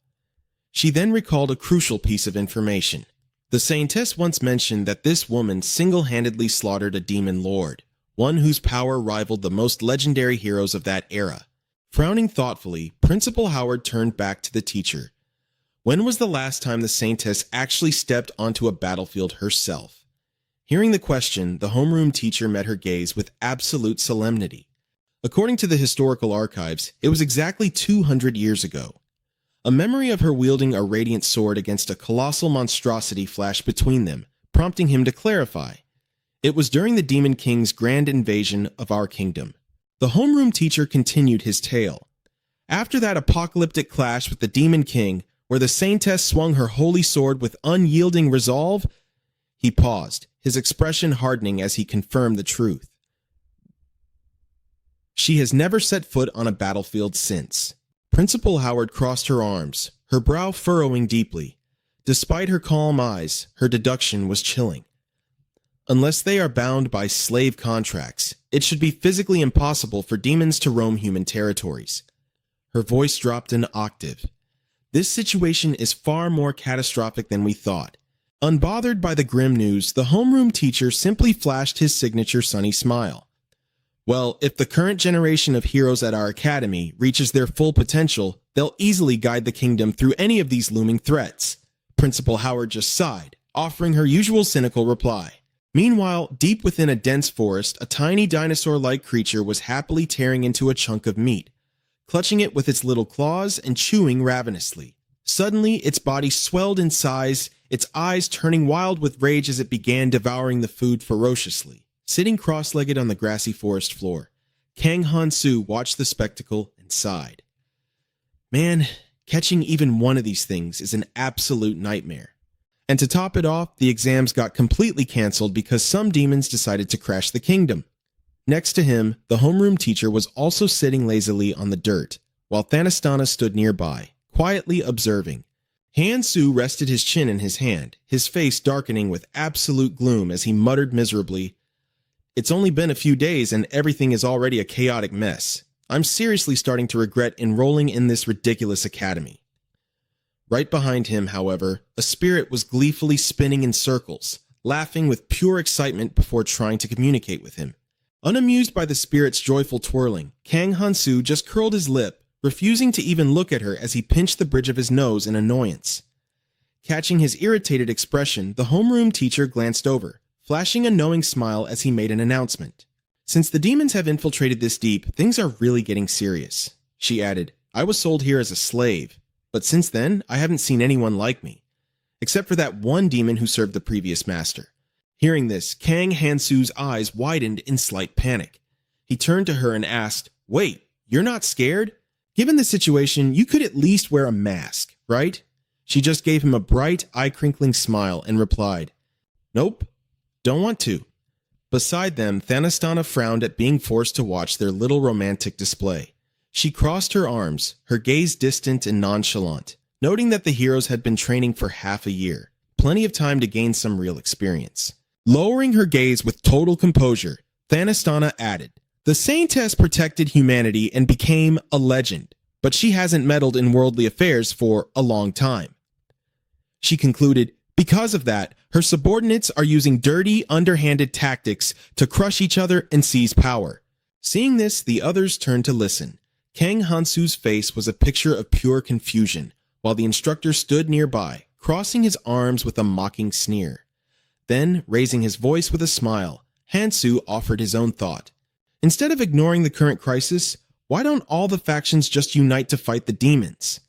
She then recalled a crucial piece of information. The Saintess once mentioned that this woman single-handedly slaughtered a demon lord, one whose power rivaled the most legendary heroes of that era. Frowning thoughtfully, Principal Howard turned back to the teacher. When was the last time the Saintess actually stepped onto a battlefield herself? Hearing the question, the homeroom teacher met her gaze with absolute solemnity. According to the historical archives, it was exactly 200 years ago. A memory of her wielding a radiant sword against a colossal monstrosity flashed between them, prompting him to clarify. It was during the Demon King's grand invasion of our kingdom. The homeroom teacher continued his tale. After that apocalyptic clash with the Demon King, where the Saintess swung her holy sword with unyielding resolve, he paused, his expression hardening as he confirmed the truth. She has never set foot on a battlefield since. Principal Howard crossed her arms, her brow furrowing deeply. Despite her calm eyes, her deduction was chilling. Unless they are bound by slave contracts, it should be physically impossible for demons to roam human territories. Her voice dropped an octave. This situation is far more catastrophic than we thought. Unbothered by the grim news, the homeroom teacher simply flashed his signature sunny smile. "Well, if the current generation of heroes at our academy reaches their full potential, they'll easily guide the kingdom through any of these looming threats." Principal Howard just sighed, offering her usual cynical reply. Meanwhile, deep within a dense forest, a tiny dinosaur-like creature was happily tearing into a chunk of meat, clutching it with its little claws and chewing ravenously. Suddenly, its body swelled in size, its eyes turning wild with rage as it began devouring the food ferociously. Sitting cross-legged on the grassy forest floor, Kang Han-soo watched the spectacle and sighed. "Man, catching even one of these things is an absolute nightmare." And to top it off, the exams got completely canceled because some demons decided to crash the kingdom. Next to him, the homeroom teacher was also sitting lazily on the dirt, while Thanastana stood nearby, quietly observing. Han-soo rested his chin in his hand, his face darkening with absolute gloom as he muttered miserably, "It's only been a few days and everything is already a chaotic mess. I'm seriously starting to regret enrolling in this ridiculous academy." Right behind him, however, a spirit was gleefully spinning in circles, laughing with pure excitement before trying to communicate with him. Unamused by the spirit's joyful twirling, Kang Han-soo just curled his lip, refusing to even look at her as he pinched the bridge of his nose in annoyance. Catching his irritated expression, the homeroom teacher glanced over, flashing a knowing smile as he made an announcement. Since the demons have infiltrated this deep, things are really getting serious. She added, I was sold here as a slave, but since then, I haven't seen anyone like me, except for that one demon who served the previous master. Hearing this, Kang Han-soo's eyes widened in slight panic. He turned to her and asked, Wait, you're not scared? Given the situation, you could at least wear a mask, right? She just gave him a bright, eye-crinkling smile and replied, Nope, don't want to. Beside them, Thanastana frowned at being forced to watch their little romantic display. She crossed her arms, her gaze distant and nonchalant, noting that the heroes had been training for half a year, plenty of time to gain some real experience. Lowering her gaze with total composure, Thanastana added, The saint has protected humanity and became a legend, but she hasn't meddled in worldly affairs for a long time. She concluded, because of that, her subordinates are using dirty, underhanded tactics to crush each other and seize power. Seeing this, the others turned to listen. Kang Han-soo's face was a picture of pure confusion, while the instructor stood nearby, crossing his arms with a mocking sneer. Then, raising his voice with a smile, Han-soo offered his own thought. Instead of ignoring the current crisis, why don't all the factions just unite to fight the demons?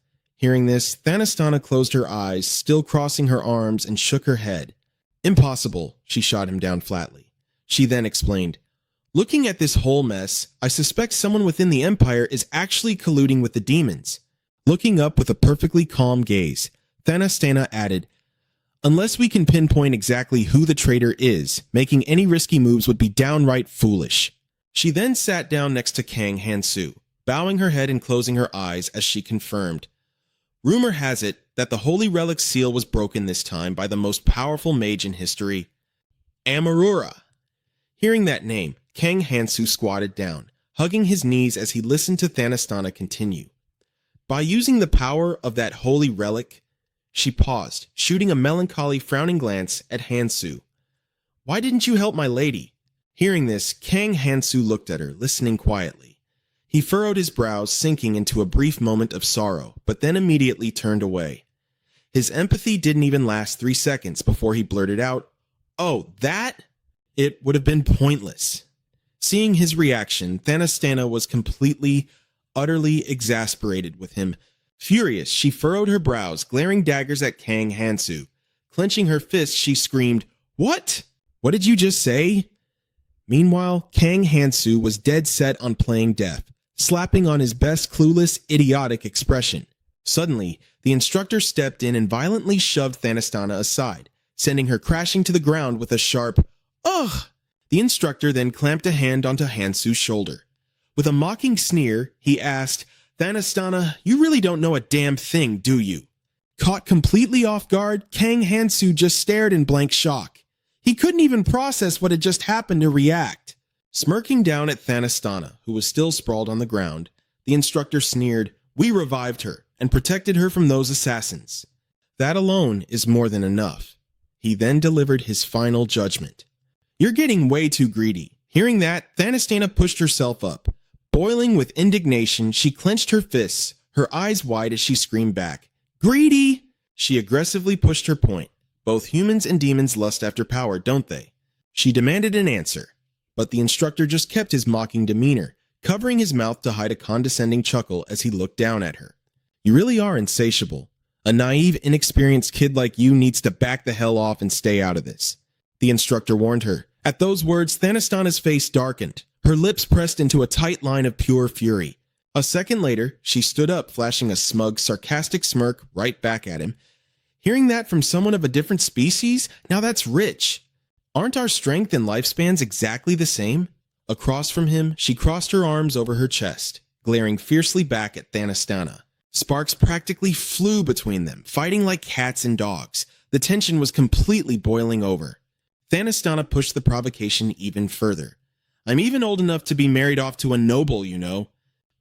Hearing this, Thanastana closed her eyes, still crossing her arms, and shook her head. Impossible, she shot him down flatly. She then explained, Looking at this whole mess, I suspect someone within the Empire is actually colluding with the demons. Looking up with a perfectly calm gaze, Thanastana added, Unless we can pinpoint exactly who the traitor is, making any risky moves would be downright foolish. She then sat down next to Kang Han-soo, bowing her head and closing her eyes as she confirmed, Rumor has it that the Holy Relic seal was broken this time by the most powerful mage in history, Amurura. Hearing that name, Kang Han-soo squatted down, hugging his knees as he listened to Thanastana continue. By using the power of that holy relic, she paused, shooting a melancholy, frowning glance at Han-soo. Why didn't you help my lady? Hearing this, Kang Han-soo looked at her, listening quietly. He furrowed his brows, sinking into a brief moment of sorrow, but then immediately turned away. His empathy didn't even last 3 seconds before he blurted out, Oh, that? It would have been pointless. Seeing his reaction, Thanastana was completely, utterly exasperated with him. Furious, she furrowed her brows, glaring daggers at Kang Han-soo. Clenching her fists, she screamed, What? What did you just say? Meanwhile, Kang Han-soo was dead set on playing deaf, slapping on his best clueless, idiotic expression. Suddenly, the instructor stepped in and violently shoved Thanastana aside, sending her crashing to the ground with a sharp, Ugh! The instructor then clamped a hand onto Han-soo's shoulder. With a mocking sneer, he asked, Thanastana, you really don't know a damn thing, do you? Caught completely off guard, Kang Han-soo just stared in blank shock. He couldn't even process what had just happened to react. Smirking down at Thanastana, who was still sprawled on the ground, the instructor sneered, We revived her and protected her from those assassins. That alone is more than enough. He then delivered his final judgment. You're getting way too greedy. Hearing that, Thanastana pushed herself up. Boiling with indignation, she clenched her fists, her eyes wide as she screamed back, Greedy! She aggressively pushed her point. Both humans and demons lust after power, don't they? She demanded an answer, but the instructor just kept his mocking demeanor, covering his mouth to hide a condescending chuckle as he looked down at her. You really are insatiable. A naive, inexperienced kid like you needs to back the hell off and stay out of this. The instructor warned her. At those words, Thanastana's face darkened, her lips pressed into a tight line of pure fury. A second later, she stood up, flashing a smug, sarcastic smirk right back at him. Hearing that from someone of a different species? Now that's rich. Aren't our strength and lifespans exactly the same? Across from him, she crossed her arms over her chest, glaring fiercely back at Thanastana. Sparks practically flew between them, fighting like cats and dogs. The tension was completely boiling over. Thanastana pushed the provocation even further. I'm even old enough to be married off to a noble, you know.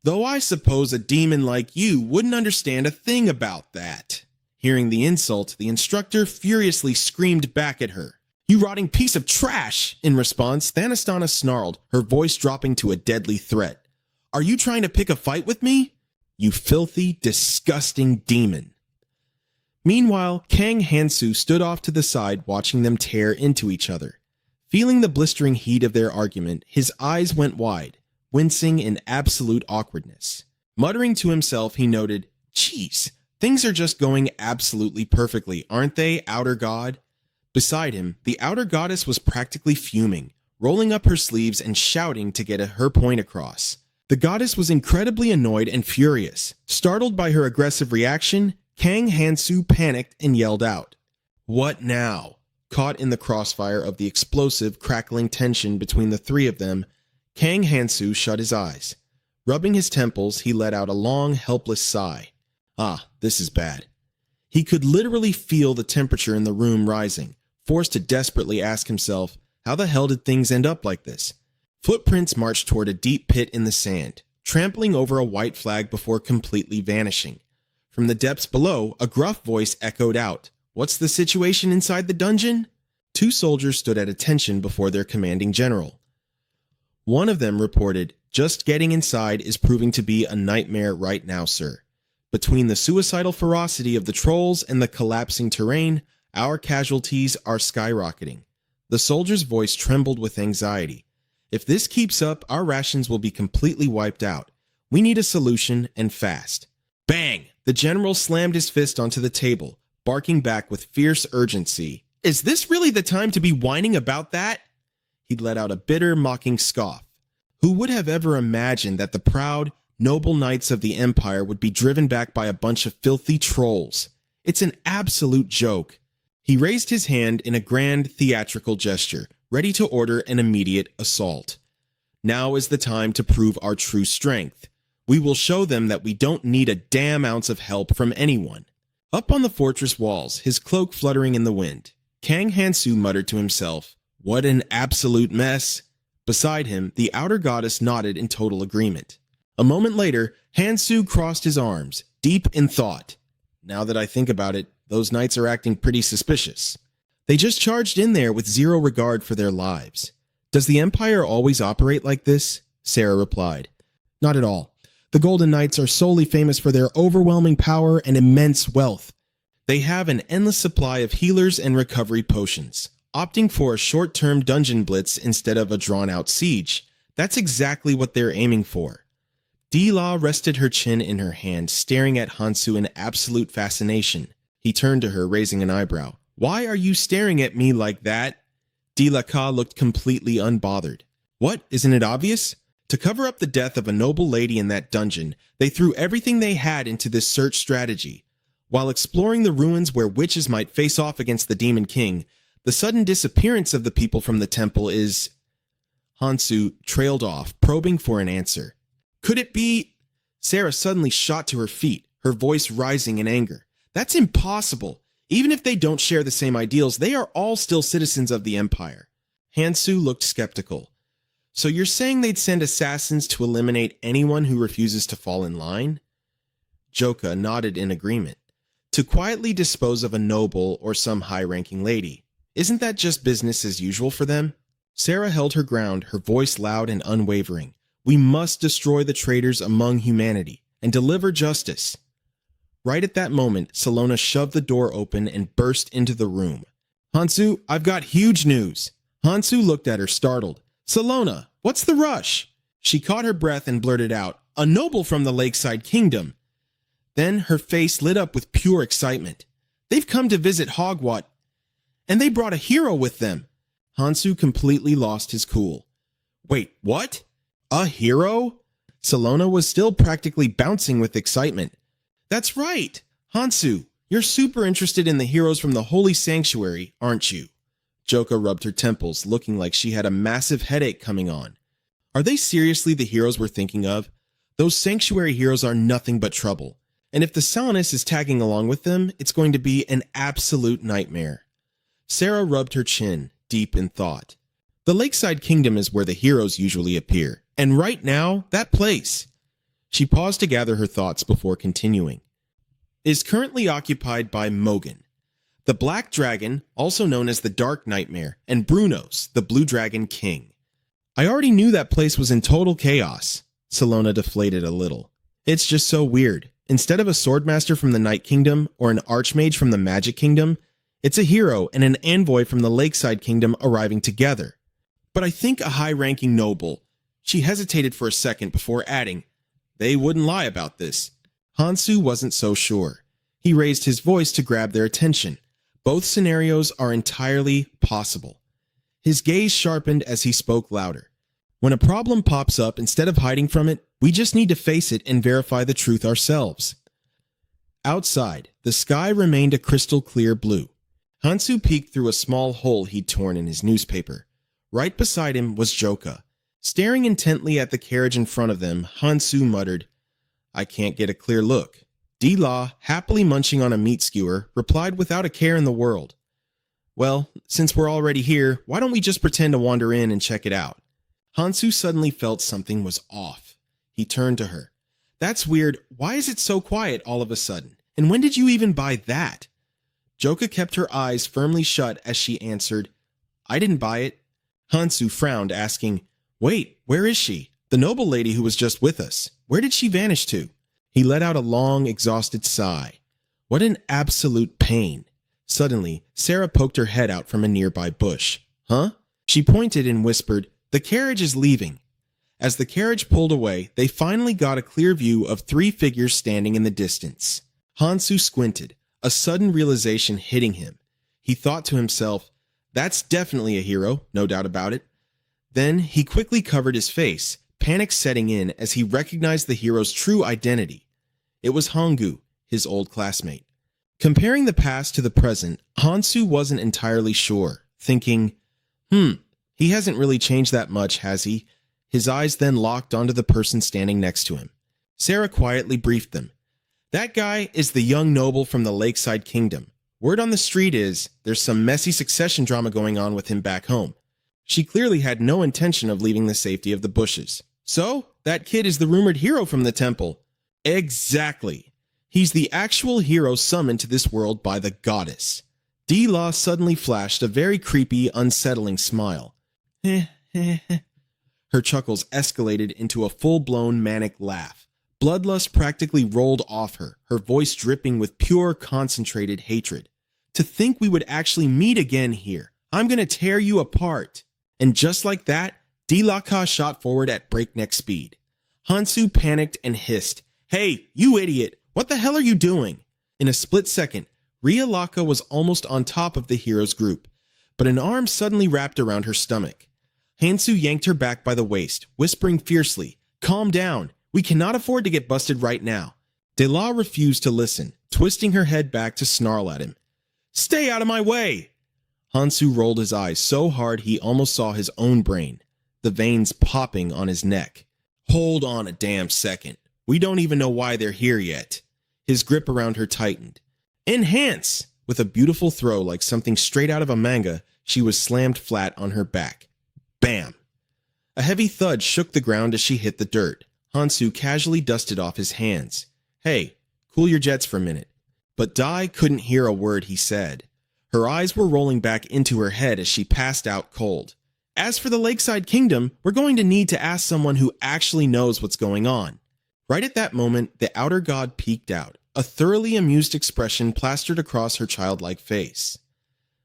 Though I suppose a demon like you wouldn't understand a thing about that. Hearing the insult, the instructor furiously screamed back at her. "You rotting piece of trash!" In response, Thanastana snarled, her voice dropping to a deadly threat. "Are you trying to pick a fight with me? You filthy, disgusting demon." Meanwhile, Kang Hansu stood off to the side watching them tear into each other. Feeling the blistering heat of their argument, his eyes went wide, wincing in absolute awkwardness. Muttering to himself, he noted, "Geez, things are just going absolutely perfectly, aren't they, Outer God?" Beside him, the Outer Goddess was practically fuming, rolling up her sleeves and shouting to get her point across. The goddess was incredibly annoyed and furious. Startled by her aggressive reaction, Kang Hansu panicked and yelled out. "What now?" Caught in the crossfire of the explosive, crackling tension between the three of them, Kang Hansu shut his eyes. Rubbing his temples, he let out a long, helpless sigh. This is bad. He could literally feel the temperature in the room rising, forced to desperately ask himself, how the hell did things end up like this? Footprints marched toward a deep pit in the sand, trampling over a white flag before completely vanishing. From the depths below, a gruff voice echoed out, "What's the situation inside the dungeon?" Two soldiers stood at attention before their commanding general. One of them reported, "Just getting inside is proving to be a nightmare right now, sir. Between the suicidal ferocity of the trolls and the collapsing terrain, our casualties are skyrocketing." The soldier's voice trembled with anxiety. "If this keeps up, our rations will be completely wiped out. We need a solution, and fast." Bang! The general slammed his fist onto the table, barking back with fierce urgency. "Is this really the time to be whining about that?" He let out a bitter, mocking scoff. Who would have ever imagined that the proud, noble knights of the Empire would be driven back by a bunch of filthy trolls? It's an absolute joke. He raised his hand in a grand, theatrical gesture, ready to order an immediate assault. "Now is the time to prove our true strength. We will show them that we don't need a damn ounce of help from anyone." Up on the fortress walls, his cloak fluttering in the wind, Kang Hansu muttered to himself, "What an absolute mess." Beside him, the Outer Goddess nodded in total agreement. A moment later, Hansu crossed his arms, deep in thought. "Now that I think about it, those knights are acting pretty suspicious. They just charged in there with zero regard for their lives." "Does the Empire always operate like this?" Sarah replied. "Not at all. The Golden Knights are solely famous for their overwhelming power and immense wealth. They have an endless supply of healers and recovery potions, opting for a short-term dungeon blitz instead of a drawn-out siege. That's exactly what they're aiming for." Dila rested her chin in her hand, staring at Hansu in absolute fascination. He turned to her, raising an eyebrow. "Why are you staring at me like that?" Dila Ka looked completely unbothered. "What, isn't it obvious? To cover up the death of a noble lady in that dungeon, they threw everything they had into this search strategy. While exploring the ruins where witches might face off against the Demon King, the sudden disappearance of the people from the temple is..." Hansu trailed off, probing for an answer. "Could it be..." Sarah suddenly shot to her feet, her voice rising in anger. "That's impossible. Even if they don't share the same ideals, they are all still citizens of the Empire." Hansu looked skeptical. "So you're saying they'd send assassins to eliminate anyone who refuses to fall in line?" Joka nodded in agreement. "To quietly dispose of a noble or some high-ranking lady. Isn't that just business as usual for them?" Sarah held her ground, her voice loud and unwavering. "We must destroy the traitors among humanity and deliver justice." Right at that moment, Salona shoved the door open and burst into the room. "Hansu, I've got huge news." Hansu looked at her, startled. "Salona, what's the rush?" She caught her breath and blurted out, "A noble from the Lakeside Kingdom." Then her face lit up with pure excitement. "They've come to visit Hogwarts, and they brought a hero with them." Hansu completely lost his cool. "Wait, what? A hero?" Salona was still practically bouncing with excitement. "That's right. Hansu, you're super interested in the heroes from the Holy Sanctuary, aren't you?" Joka rubbed her temples, looking like she had a massive headache coming on. "Are they seriously the heroes we're thinking of? Those Sanctuary heroes are nothing but trouble. And if the Salanus is tagging along with them, it's going to be an absolute nightmare." Sarah rubbed her chin, deep in thought. "The Lakeside Kingdom is where the heroes usually appear. And right now, that place..." She paused to gather her thoughts before continuing. "Is currently occupied by Mogan. the Black Dragon, also known as the Dark Nightmare, and Brunos, the Blue Dragon King. I already knew that place was in total chaos. Salona deflated a little. It's just so weird. Instead of a swordmaster from the Night Kingdom or an archmage from the Magic Kingdom, it's a hero and an envoy from the Lakeside Kingdom arriving together. But I think a high-ranking noble. She hesitated for a second before adding, they wouldn't lie about this. Hansu wasn't so sure. He raised his voice to grab their attention. Both scenarios are entirely possible. His gaze sharpened as he spoke louder. When a problem pops up, instead of hiding from it, we just need to face it and verify the truth ourselves. Outside, the sky remained a crystal clear blue. Hansu peeked through a small hole he'd torn in his newspaper. Right beside him was Joka. Staring intently at the carriage in front of them, Hansu muttered, I can't get a clear look. D-Law, happily munching on a meat skewer, replied without a care in the world. Well, since we're already here, why don't we just pretend to wander in and check it out? Hansu suddenly felt something was off. He turned to her. That's weird. Why is it so quiet all of a sudden? And when did you even buy that? Joka kept her eyes firmly shut as she answered, I didn't buy it. Hansu frowned, asking, Wait, where is she? The noble lady who was just with us. Where did she vanish to? He let out a long, exhausted sigh. What an absolute pain. Suddenly, Sarah poked her head out from a nearby bush. Huh? She pointed and whispered, The carriage is leaving. As the carriage pulled away, they finally got a clear view of 3 figures standing in the distance. Hansu squinted, a sudden realization hitting him. He thought to himself, That's definitely a hero, no doubt about it. Then he quickly covered his face, panic setting in as he recognized the hero's true identity. It was Honggu, his old classmate. Comparing the past to the present, Hansu wasn't entirely sure, thinking, he hasn't really changed that much, has he? His eyes then locked onto the person standing next to him. Sarah quietly briefed them. That guy is the young noble from the Lakeside Kingdom. Word on the street is there's some messy succession drama going on with him back home. She clearly had no intention of leaving the safety of the bushes. So, that kid is the rumored hero from the temple. Exactly. He's the actual hero summoned to this world by the goddess. D-Law suddenly flashed a very creepy, unsettling smile. Her chuckles escalated into a full-blown manic laugh. Bloodlust practically rolled off her, her voice dripping with pure, concentrated hatred. To think we would actually meet again here. I'm gonna tear you apart. And just like that, D-Laka shot forward at breakneck speed. Hansu panicked and hissed, Hey, you idiot! What the hell are you doing? In a split second, Ria Laka was almost on top of the hero's group, but an arm suddenly wrapped around her stomach. Hansu yanked her back by the waist, whispering fiercely, Calm down. We cannot afford to get busted right now. De La refused to listen, twisting her head back to snarl at him. Stay out of my way! Hansu rolled his eyes so hard he almost saw his own brain, the veins popping on his neck. Hold on a damn second. We don't even know why they're here yet. His grip around her tightened. Enhance! With a beautiful throw like something straight out of a manga, she was slammed flat on her back. Bam! A heavy thud shook the ground as she hit the dirt. Hansu casually dusted off his hands. Hey, cool your jets for a minute. But Dai couldn't hear a word he said. Her eyes were rolling back into her head as she passed out cold. As for the Lakeside Kingdom, we're going to need to ask someone who actually knows what's going on. Right at that moment, the outer god peeked out, a thoroughly amused expression plastered across her childlike face.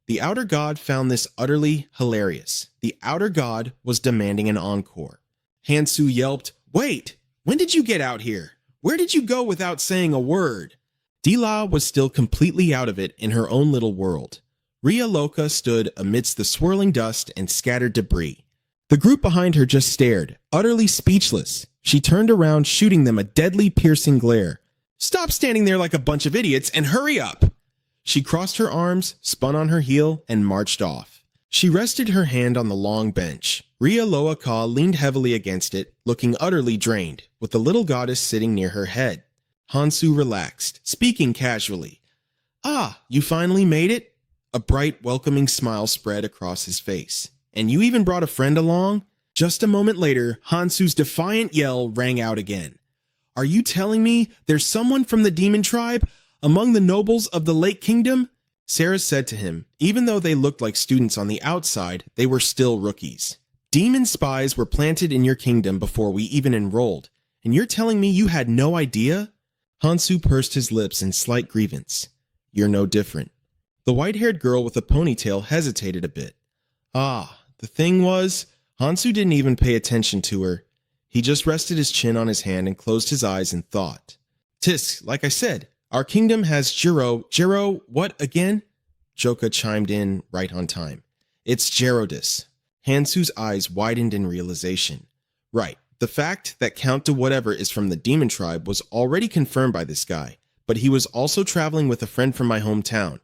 The outer god found this utterly hilarious. The outer god was demanding an encore. Hansu yelped, Wait! When did you get out here? Where did you go without saying a word? Dila was still completely out of it in her own little world. Ria Loka stood amidst the swirling dust and scattered debris. The group behind her just stared, utterly speechless. She turned around, shooting them a deadly, piercing glare. Stop standing there like a bunch of idiots and hurry up! She crossed her arms, spun on her heel, and marched off. She rested her hand on the long bench. Ria Loaka leaned heavily against it, looking utterly drained, with the little goddess sitting near her head. Hansu relaxed, speaking casually. Ah, you finally made it? A bright, welcoming smile spread across his face. And you even brought a friend along? Just a moment later, Hansu's defiant yell rang out again. Are you telling me there's someone from the demon tribe among the nobles of the Lake Kingdom? Sarah said to him, even though they looked like students on the outside, they were still rookies. Demon spies were planted in your kingdom before we even enrolled, and you're telling me you had no idea? Hansu pursed his lips in slight grievance. You're no different. The white-haired girl with a ponytail hesitated a bit. The thing was, Hansu didn't even pay attention to her. He just rested his chin on his hand and closed his eyes in thought. Tisk, like I said, our kingdom has Jiro, what again? Joka chimed in right on time. It's Gerodus. Hansu's eyes widened in realization. Right, the fact that Count de whatever is from the demon tribe was already confirmed by this guy, but he was also traveling with a friend from my hometown.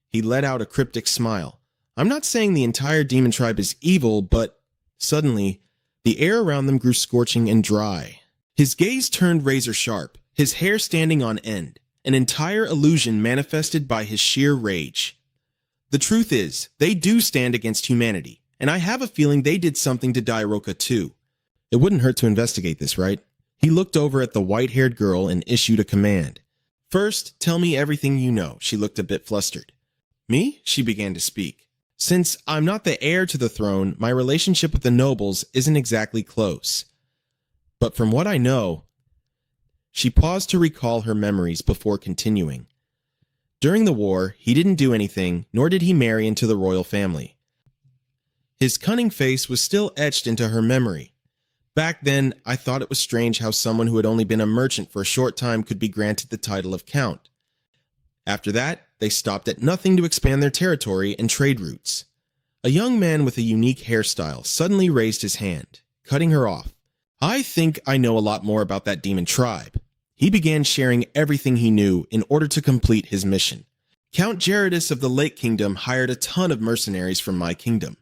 He let out a cryptic smile. I'm not saying the entire demon tribe is evil, but suddenly, the air around them grew scorching and dry. His gaze turned razor sharp, his hair standing on end, an entire illusion manifested by his sheer rage. The truth is, they do stand against humanity, and I have a feeling they did something to Dairoka too. It wouldn't hurt to investigate this, right? He looked over at the white-haired girl and issued a command. First, tell me everything you know. She looked a bit flustered. Me? She began to speak. Since I'm not the heir to the throne, my relationship with the nobles isn't exactly close. But from what I know... She paused to recall her memories before continuing. During the war, he didn't do anything, nor did he marry into the royal family. His cunning face was still etched into her memory. Back then, I thought it was strange how someone who had only been a merchant for a short time could be granted the title of count. After that, they stopped at nothing to expand their territory and trade routes. A young man with a unique hairstyle suddenly raised his hand, cutting her off. I think I know a lot more about that demon tribe. He began sharing everything he knew in order to complete his mission. Count Gerodus of the Lake Kingdom hired a ton of mercenaries from my kingdom.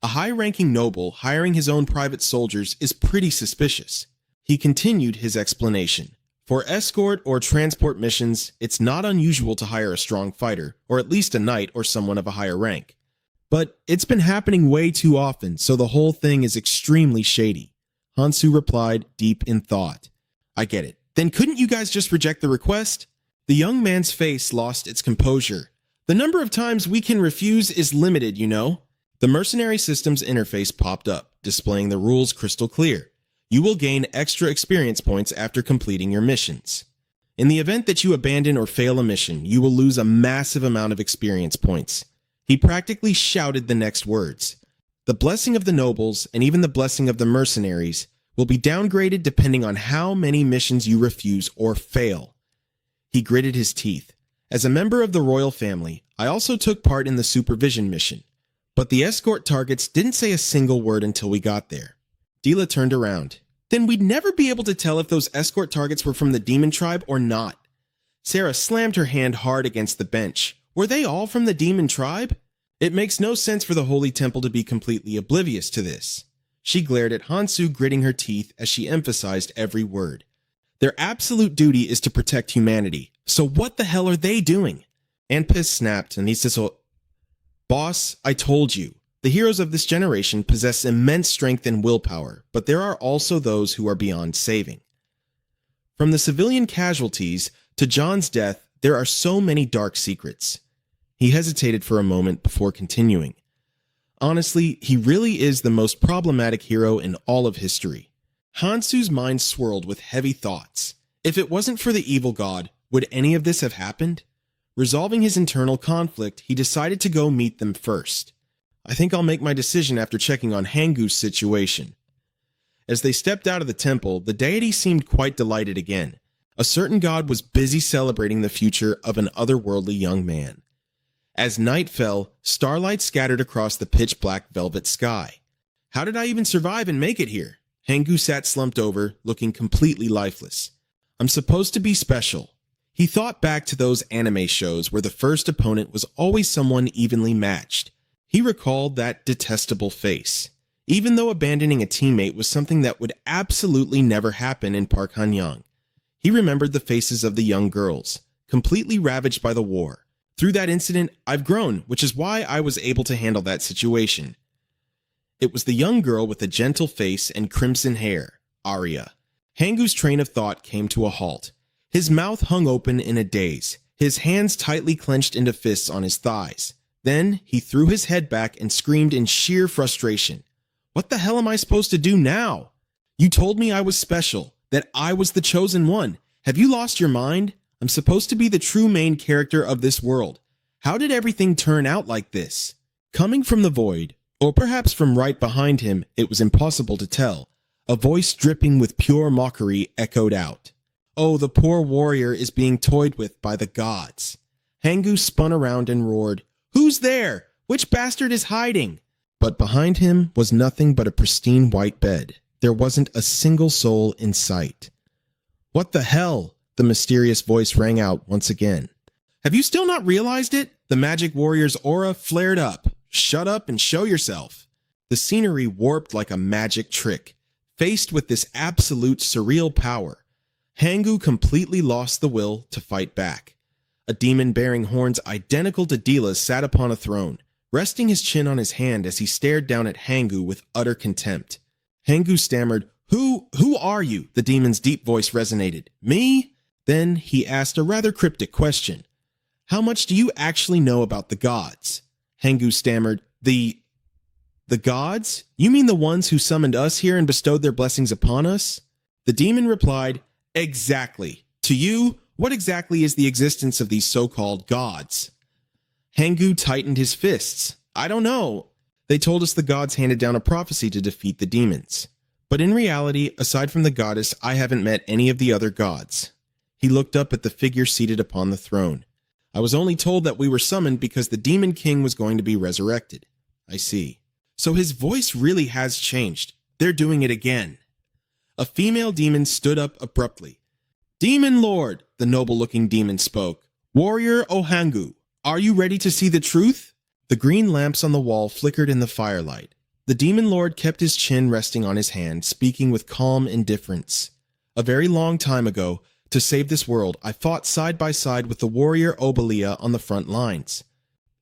A high-ranking noble hiring his own private soldiers is pretty suspicious. He continued his explanation. For escort or transport missions, it's not unusual to hire a strong fighter, or at least a knight or someone of a higher rank. But it's been happening way too often, so the whole thing is extremely shady. Hansu replied, deep in thought. I get it. Then couldn't you guys just reject the request? The young man's face lost its composure. The number of times we can refuse is limited, you know. The mercenary systems interface popped up, displaying the rules crystal clear. You will gain extra experience points after completing your missions. In the event that you abandon or fail a mission, you will lose a massive amount of experience points. He practically shouted the next words. The blessing of the nobles, and even the blessing of the mercenaries, will be downgraded depending on how many missions you refuse or fail. He gritted his teeth. As a member of the royal family, I also took part in the supervision mission. But the escort targets didn't say a single word until we got there. Dila turned around. Then we'd never be able to tell if those escort targets were from the demon tribe or not. Sarah slammed her hand hard against the bench. Were they all from the demon tribe? It makes no sense for the Holy Temple to be completely oblivious to this. She glared at Hansu, gritting her teeth as she emphasized every word. Their absolute duty is to protect humanity. So what the hell are they doing? Anpis snapped, and he said, Boss, I told you. The heroes of this generation possess immense strength and willpower, but there are also those who are beyond saving. From the civilian casualties to John's death, there are so many dark secrets. He hesitated for a moment before continuing. Honestly, he really is the most problematic hero in all of history. Hansu's mind swirled with heavy thoughts. If it wasn't for the evil god, would any of this have happened? Resolving his internal conflict, he decided to go meet them first. I think I'll make my decision after checking on Hangu's situation. As they stepped out of the temple, the deity seemed quite delighted again. A certain god was busy celebrating the future of an otherworldly young man. As night fell, starlight scattered across the pitch-black velvet sky. How did I even survive and make it here? Hangu sat slumped over, looking completely lifeless. I'm supposed to be special. He thought back to those anime shows where the first opponent was always someone evenly matched. He recalled that detestable face. Even though abandoning a teammate was something that would absolutely never happen in Park Han-young. He remembered the faces of the young girls, completely ravaged by the war. Through that incident, I've grown, which is why I was able to handle that situation. It was the young girl with a gentle face and crimson hair, Arya. Hangu's train of thought came to a halt. His mouth hung open in a daze. his hands tightly clenched into fists on his thighs. Then he threw his head back and screamed in sheer frustration. What the hell am I supposed to do now? You told me I was special, that I was the chosen one. Have you lost your mind? I'm supposed to be the true main character of this world. How did everything turn out like this? Coming from the void, or perhaps from right behind him, it was impossible to tell. A voice dripping with pure mockery echoed out. Oh, the poor warrior is being toyed with by the gods. Hangu spun around and roared, Who's there? Which bastard is hiding? But behind him was nothing but a pristine white bed. There wasn't a single soul in sight. What the hell? The mysterious voice rang out once again. Have you still not realized it? The magic warrior's aura flared up. Shut up and show yourself. The scenery warped like a magic trick. Faced with this absolute surreal power, Hangu completely lost the will to fight back. A demon bearing horns identical to Dila's sat upon a throne, resting his chin on his hand as he stared down at Hangu with utter contempt. Hangu stammered, Who are you? The demon's deep voice resonated. Me? Then he asked a rather cryptic question. How much do you actually know about the gods? Hangu stammered, The gods? You mean the ones who summoned us here and bestowed their blessings upon us? The demon replied, Exactly. To you, what exactly is the existence of these so-called gods? Hangu tightened his fists. I don't know. They told us the gods handed down a prophecy to defeat the demons. But in reality, aside from the goddess, I haven't met any of the other gods. He looked up at the figure seated upon the throne. I was only told that we were summoned because the demon king was going to be resurrected. I see. So his voice really has changed. They're doing it again. A female demon stood up abruptly. Demon Lord, the noble-looking demon spoke. Warrior Ohangu, are you ready to see the truth? The green lamps on the wall flickered in the firelight. The demon lord kept his chin resting on his hand, speaking with calm indifference. A very long time ago, to save this world, I fought side by side with the warrior Obelia on the front lines.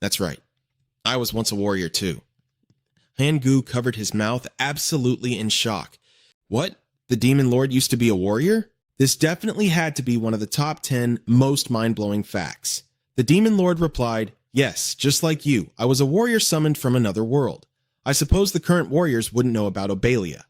That's right. I was once a warrior too. Hangu covered his mouth, absolutely in shock. What? The demon lord used to be a warrior? This definitely had to be one of the top 10 most mind-blowing facts. The demon lord replied, Yes, just like you, I was a warrior summoned from another world. I suppose the current warriors wouldn't know about Obelia.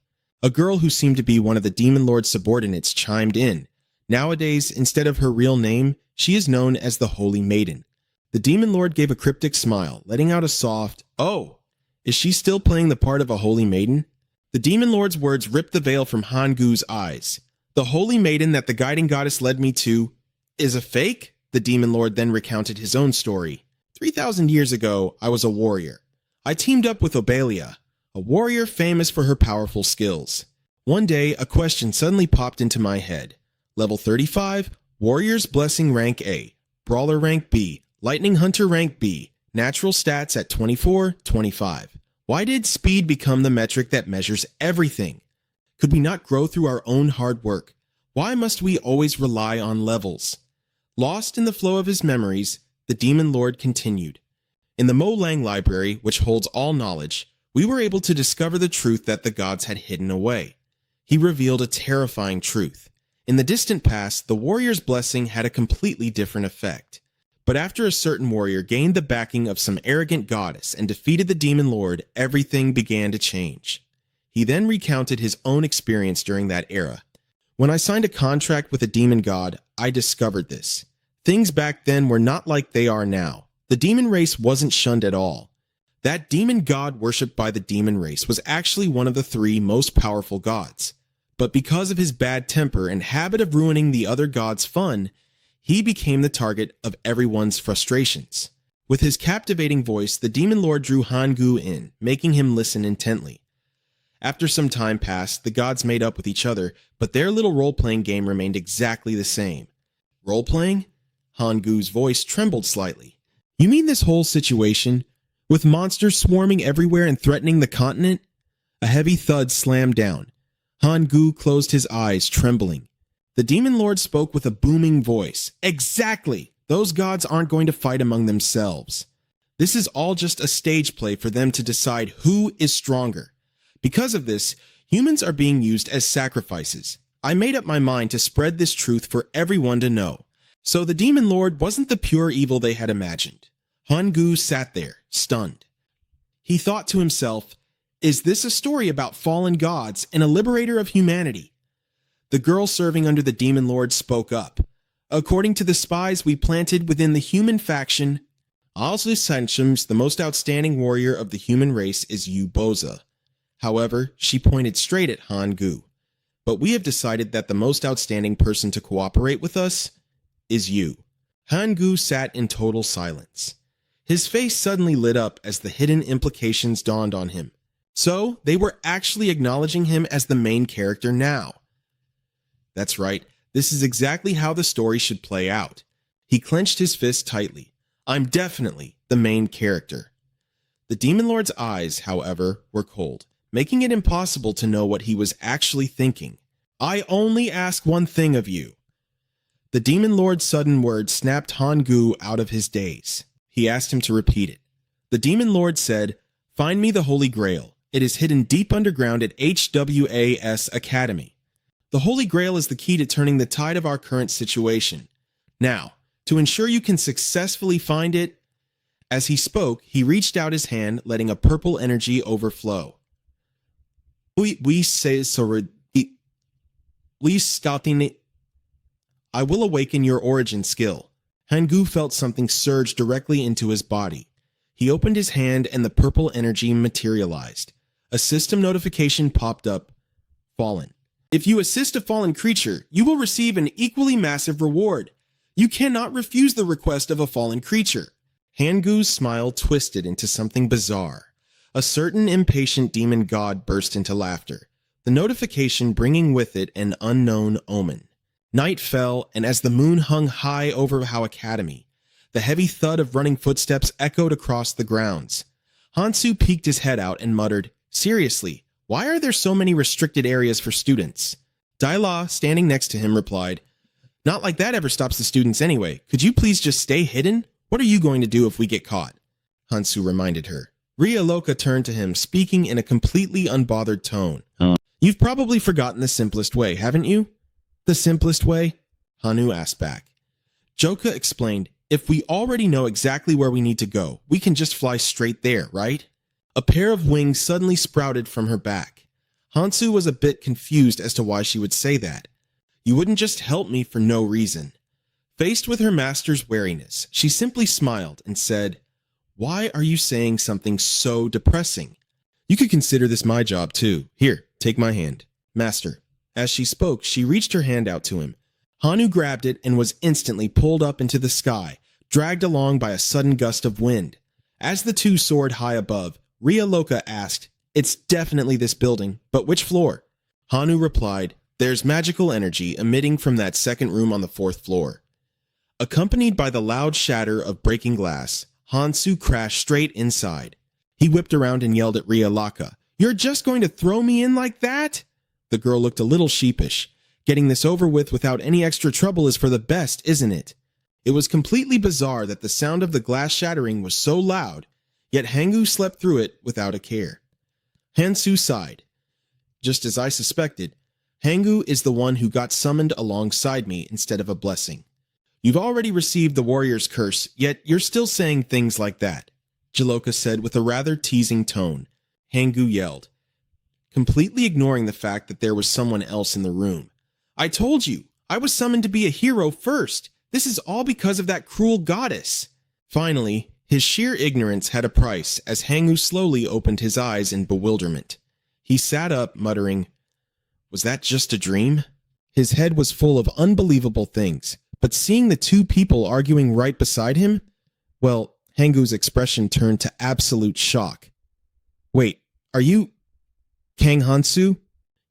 A girl who seemed to be one of the demon lord's subordinates chimed in. Nowadays, instead of her real name, she is known as the Holy Maiden. The demon lord gave a cryptic smile, letting out a soft, Oh, is she still playing the part of a holy maiden? The demon lord's words ripped the veil from Hangu's eyes. The holy maiden that the guiding goddess led me to is a fake? The demon lord then recounted his own story. 3,000 years ago, I was a warrior. I teamed up with Obelia, a warrior famous for her powerful skills. One day, a question suddenly popped into my head. Level 35, Warrior's Blessing rank A, Brawler rank B, Lightning Hunter rank B, Natural stats at 24, 25. Why did speed become the metric that measures everything? Could we not grow through our own hard work? Why must we always rely on levels? Lost in the flow of his memories, the demon lord continued. In the Mo Lang library, which holds all knowledge, we were able to discover the truth that the gods had hidden away. He revealed a terrifying truth. In the distant past, the warrior's blessing had a completely different effect. But after a certain warrior gained the backing of some arrogant goddess and defeated the demon lord, everything began to change. He then recounted his own experience during that era. When I signed a contract with a demon god, I discovered this. Things back then were not like they are now. The demon race wasn't shunned at all. That demon god worshipped by the demon race was actually one of the 3 most powerful gods. But because of his bad temper and habit of ruining the other gods' fun, he became the target of everyone's frustrations. With his captivating voice, the demon lord drew Hangu in, making him listen intently. After some time passed, the gods made up with each other, but their little role-playing game remained exactly the same. Role-playing? Hangu's voice trembled slightly. You mean this whole situation? With monsters swarming everywhere and threatening the continent? A heavy thud slammed down. Hangu closed his eyes, trembling. The demon lord spoke with a booming voice. Exactly! Those gods aren't going to fight among themselves. This is all just a stage play for them to decide who is stronger. Because of this, humans are being used as sacrifices. I made up my mind to spread this truth for everyone to know. So the demon lord wasn't the pure evil they had imagined. Hangu sat there, stunned. He thought to himself, is this a story about fallen gods and a liberator of humanity? The girl serving under the demon lord spoke up. According to the spies we planted within the human faction, also sanctions the most outstanding warrior of the human race is Yu Boza. However, she pointed straight at Hangu. But we have decided that the most outstanding person to cooperate with us is you. Hangu sat in total silence. His face suddenly lit up as the hidden implications dawned on him. So, they were actually acknowledging him as the main character now. That's right, this is exactly how the story should play out. He clenched his fist tightly. I'm definitely the main character. The demon lord's eyes, however, were cold, making it impossible to know what he was actually thinking. I only ask one thing of you. The demon lord's sudden words snapped Hangu out of his daze. He asked him to repeat it. The demon lord said, find me the Holy Grail. It is hidden deep underground at HWAS Academy. The Holy Grail is the key to turning the tide of our current situation. Now, to ensure you can successfully find it, as he spoke, he reached out his hand, letting a purple energy overflow. We say sorry. We starting it. I will awaken your origin skill. Hangu felt something surge directly into his body. He opened his hand and the purple energy materialized. A system notification popped up. Fallen. If you assist a fallen creature, you will receive an equally massive reward. You cannot refuse the request of a fallen creature. Hangu's smile twisted into something bizarre. A certain impatient demon god burst into laughter, the notification bringing with it an unknown omen. Night fell, and as the moon hung high over How Academy, the heavy thud of running footsteps echoed across the grounds. Hansu peeked his head out and muttered, seriously, why are there so many restricted areas for students? Daila, standing next to him, replied, not like that ever stops the students anyway. Could you please just stay hidden? What are you going to do if we get caught? Hansu reminded her. Ria Loka turned to him, speaking in a completely unbothered tone. You've probably forgotten the simplest way, haven't you? The simplest way? Hanu asked back. Joka explained, if we already know exactly where we need to go, we can just fly straight there, right? A pair of wings suddenly sprouted from her back. Hansu was a bit confused as to why she would say that. You wouldn't just help me for no reason. Faced with her master's wariness, she simply smiled and said, why are you saying something so depressing? You could consider this my job too. Here, take my hand. Master. As she spoke, she reached her hand out to him. Hanu grabbed it and was instantly pulled up into the sky, dragged along by a sudden gust of wind. As the two soared high above, Ria Loka asked, it's definitely this building, but which floor? Hanu replied, there's magical energy emitting from that second room on the 4th floor. Accompanied by the loud shatter of breaking glass, Hansu crashed straight inside. He whipped around and yelled at Ria Loka, you're just going to throw me in like that? The girl looked a little sheepish. Getting this over with without any extra trouble is for the best, isn't it? It was completely bizarre that the sound of the glass shattering was so loud, yet Hangu slept through it without a care. Hansu sighed. Just as I suspected, Hangu is the one who got summoned alongside me instead of a blessing. You've already received the warrior's curse, yet you're still saying things like that, Jaloka said with a rather teasing tone. Hangu yelled, completely ignoring the fact that there was someone else in the room. I told you, I was summoned to be a hero first. This is all because of that cruel goddess. Finally, his sheer ignorance had a price as Hangu slowly opened his eyes in bewilderment. He sat up, muttering, was that just a dream? His head was full of unbelievable things, but seeing the two people arguing right beside him, well, Hangu's expression turned to absolute shock. Wait, are you Kang Hansu?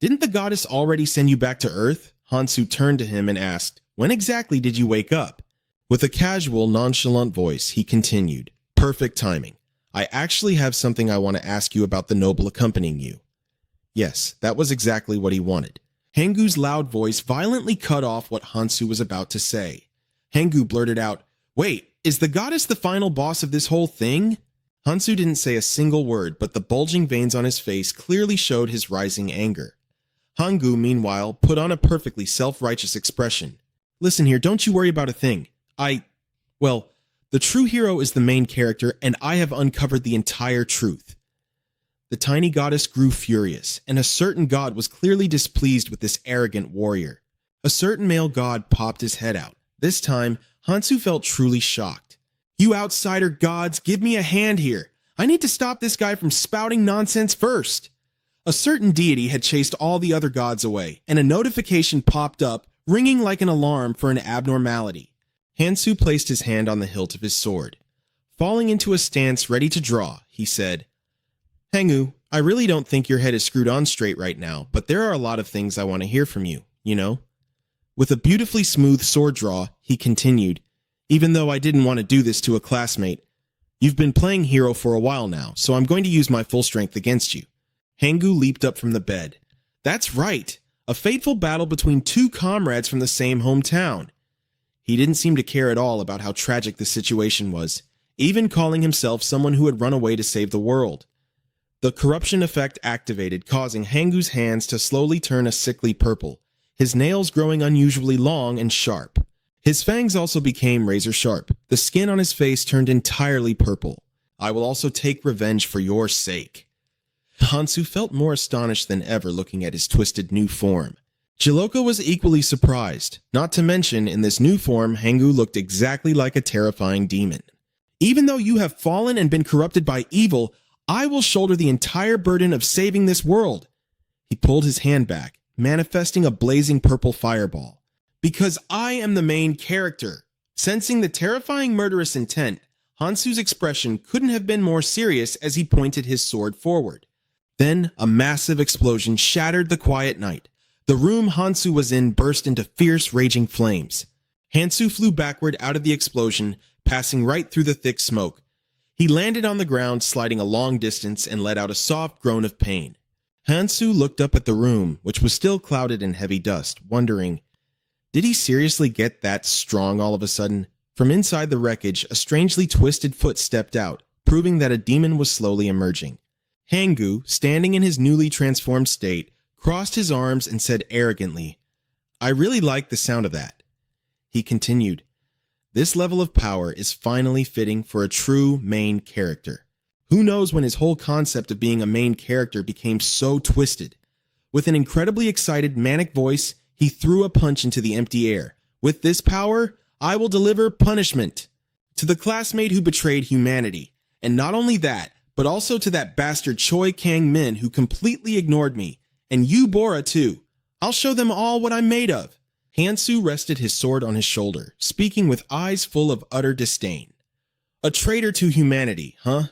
Didn't the goddess already send you back to Earth? Hansu turned to him and asked, when exactly did you wake up? With a casual, nonchalant voice, he continued, perfect timing. I actually have something I want to ask you about the noble accompanying you. Yes, that was exactly what he wanted. Hangu's loud voice violently cut off what Hansu was about to say. Hangu blurted out, wait, is the goddess the final boss of this whole thing? Hansu didn't say a single word, but the bulging veins on his face clearly showed his rising anger. Hangu, meanwhile, put on a perfectly self-righteous expression. Listen here, don't you worry about a thing. Well, the true hero is the main character, and I have uncovered the entire truth. The tiny goddess grew furious, and a certain god was clearly displeased with this arrogant warrior. A certain male god popped his head out. This time, Hansu felt truly shocked. You outsider gods, give me a hand here. I need to stop this guy from spouting nonsense first. A certain deity had chased all the other gods away, and a notification popped up, ringing like an alarm for an abnormality. Hansu placed his hand on the hilt of his sword. Falling into a stance ready to draw, he said, Hangu, I really don't think your head is screwed on straight right now, but there are a lot of things I want to hear from you, you know? With a beautifully smooth sword draw, he continued, even though I didn't want to do this to a classmate. You've been playing hero for a while now, so I'm going to use my full strength against you. Hangu leaped up from the bed. That's right, a fateful battle between two comrades from the same hometown. He didn't seem to care at all about how tragic the situation was, even calling himself someone who had run away to save the world. The corruption effect activated, causing Hangu's hands to slowly turn a sickly purple, his nails growing unusually long and sharp. His fangs also became razor sharp. The skin on his face turned entirely purple. I will also take revenge for your sake. Hansu felt more astonished than ever looking at his twisted new form. Jiloko was equally surprised, not to mention in this new form Hangu looked exactly like a terrifying demon. Even though you have fallen and been corrupted by evil, I will shoulder the entire burden of saving this world. He pulled his hand back, manifesting a blazing purple fireball. Because I am the main character. Sensing the terrifying murderous intent, Hansu's expression couldn't have been more serious as he pointed his sword forward. Then a massive explosion shattered the quiet night. The room Hansu was in burst into fierce, raging flames. Hansu flew backward out of the explosion, passing right through the thick smoke. He landed on the ground, sliding a long distance, and let out a soft groan of pain. Hansu looked up at the room, which was still clouded in heavy dust, wondering, did he seriously get that strong all of a sudden? From inside the wreckage, a strangely twisted foot stepped out, proving that a demon was slowly emerging. Hangu, standing in his newly transformed state, crossed his arms and said arrogantly, I really like the sound of that. He continued, this level of power is finally fitting for a true main character. Who knows when his whole concept of being a main character became so twisted? With an incredibly excited, manic voice, he threw a punch into the empty air. With this power, I will deliver punishment to the classmate who betrayed humanity. And not only that, but also to that bastard Choi Kang-min who completely ignored me. And you, Bora, too. I'll show them all what I'm made of. Hansu rested his sword on his shoulder, speaking with eyes full of utter disdain. A traitor to humanity, huh?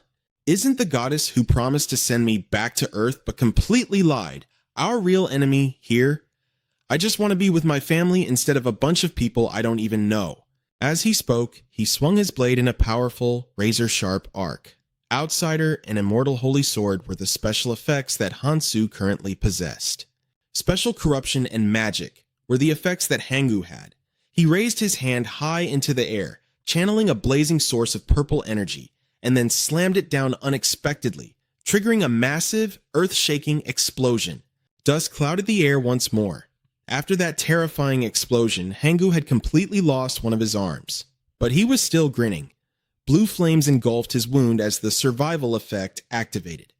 Isn't the goddess who promised to send me back to Earth but completely lied our real enemy here? I just want to be with my family instead of a bunch of people I don't even know. As he spoke, he swung his blade in a powerful, razor-sharp arc. Outsider and Immortal Holy Sword were the special effects that Hansu currently possessed. Special Corruption and Magic were the effects that Hangu had. He raised his hand high into the air, channeling a blazing source of purple energy, and then slammed it down unexpectedly, triggering a massive, earth-shaking explosion. Dust clouded the air once more. After that terrifying explosion, Hangu had completely lost one of his arms. But he was still grinning. Blue flames engulfed his wound as the survival effect activated.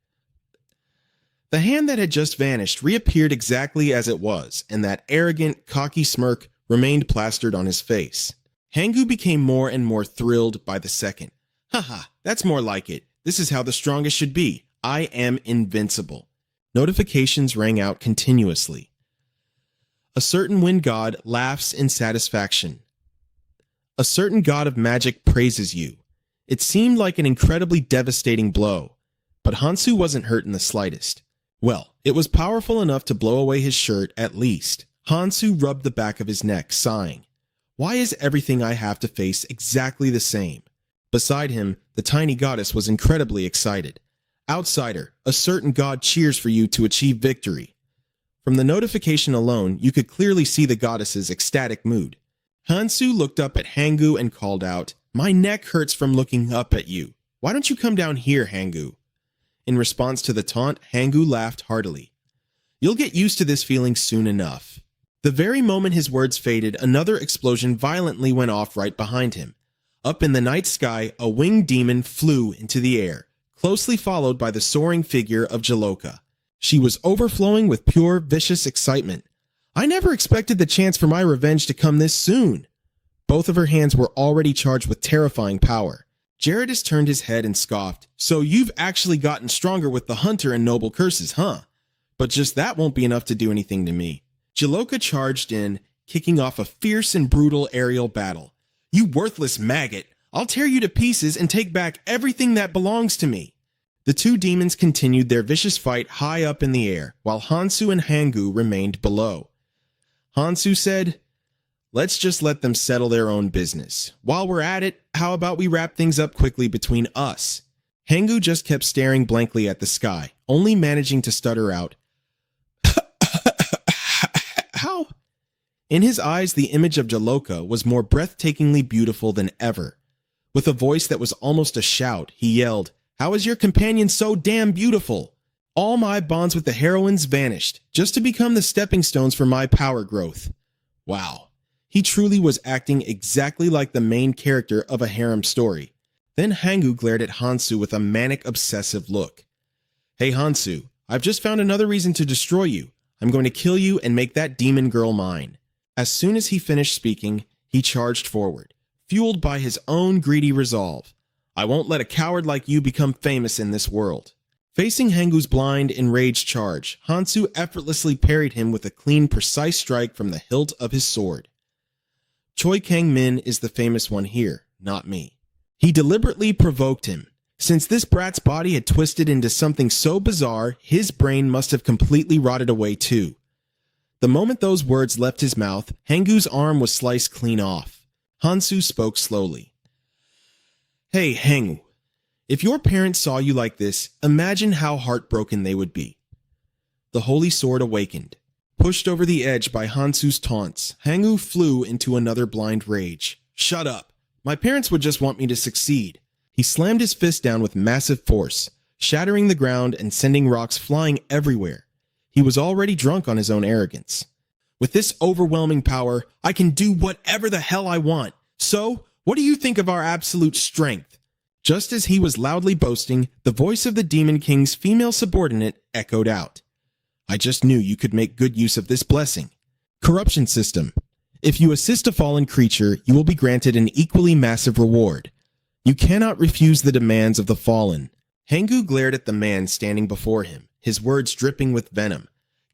The hand that had just vanished reappeared exactly as it was, and that arrogant, cocky smirk remained plastered on his face. Hangu became more and more thrilled by the second. Haha, that's more like it. This is how the strongest should be. I am invincible. Notifications rang out continuously. A certain wind god laughs in satisfaction. A certain god of magic praises you. It seemed like an incredibly devastating blow, but Hansu wasn't hurt in the slightest. Well, it was powerful enough to blow away his shirt at least. Hansu rubbed the back of his neck, sighing. Why is everything I have to face exactly the same? Beside him, the tiny goddess was incredibly excited. Outsider, a certain god cheers for you to achieve victory. From the notification alone, you could clearly see the goddess's ecstatic mood. Hansu looked up at Hangu and called out, My neck hurts from looking up at you. Why don't you come down here, Hangu? In response to the taunt, Hangu laughed heartily. You'll get used to this feeling soon enough. The very moment his words faded, another explosion violently went off right behind him. Up in the night sky, a winged demon flew into the air, closely followed by the soaring figure of Jaloka. She was overflowing with pure, vicious excitement. I never expected the chance for my revenge to come this soon. Both of her hands were already charged with terrifying power. Gerardus turned his head and scoffed. So you've actually gotten stronger with the hunter and noble curses, huh? But just that won't be enough to do anything to me. Jaloka charged in, kicking off a fierce and brutal aerial battle. You worthless maggot! I'll tear you to pieces and take back everything that belongs to me. The two demons continued their vicious fight high up in the air, while Hansu and Hangu remained below. Hansu said, "Let's just let them settle their own business. While we're at it, how about we wrap things up quickly between us?" Hangu just kept staring blankly at the sky, only managing to stutter out, "How?" In his eyes, the image of Jaloka was more breathtakingly beautiful than ever. With a voice that was almost a shout, he yelled, "How is your companion so damn beautiful? All my bonds with the heroines vanished, just to become the stepping stones for my power growth." Wow. He truly was acting exactly like the main character of a harem story. Then Hangu glared at Hansu with a manic, obsessive look. "Hey Hansu, I've just found another reason to destroy you. I'm going to kill you and make that demon girl mine." As soon as he finished speaking, he charged forward, fueled by his own greedy resolve. "I won't let a coward like you become famous in this world." Facing Hangu's blind, enraged charge, Hansu effortlessly parried him with a clean, precise strike from the hilt of his sword. Choi Kang-min is the famous one here, not me. He deliberately provoked him. Since this brat's body had twisted into something so bizarre, his brain must have completely rotted away too. The moment those words left his mouth, Hangu's arm was sliced clean off. Hansu spoke slowly. "Hey, Hangu, if your parents saw you like this, imagine how heartbroken they would be." The holy sword awakened. Pushed over the edge by Hansu's taunts, Hangu flew into another blind rage. "Shut up. My parents would just want me to succeed." He slammed his fist down with massive force, shattering the ground and sending rocks flying everywhere. He was already drunk on his own arrogance. "With this overwhelming power, I can do whatever the hell I want. So, what do you think of our absolute strength?" Just as he was loudly boasting, the voice of the Demon King's female subordinate echoed out. "I just knew you could make good use of this blessing. Corruption system. If you assist a fallen creature, you will be granted an equally massive reward. You cannot refuse the demands of the fallen." Hangu glared at the man standing before him, his words dripping with venom.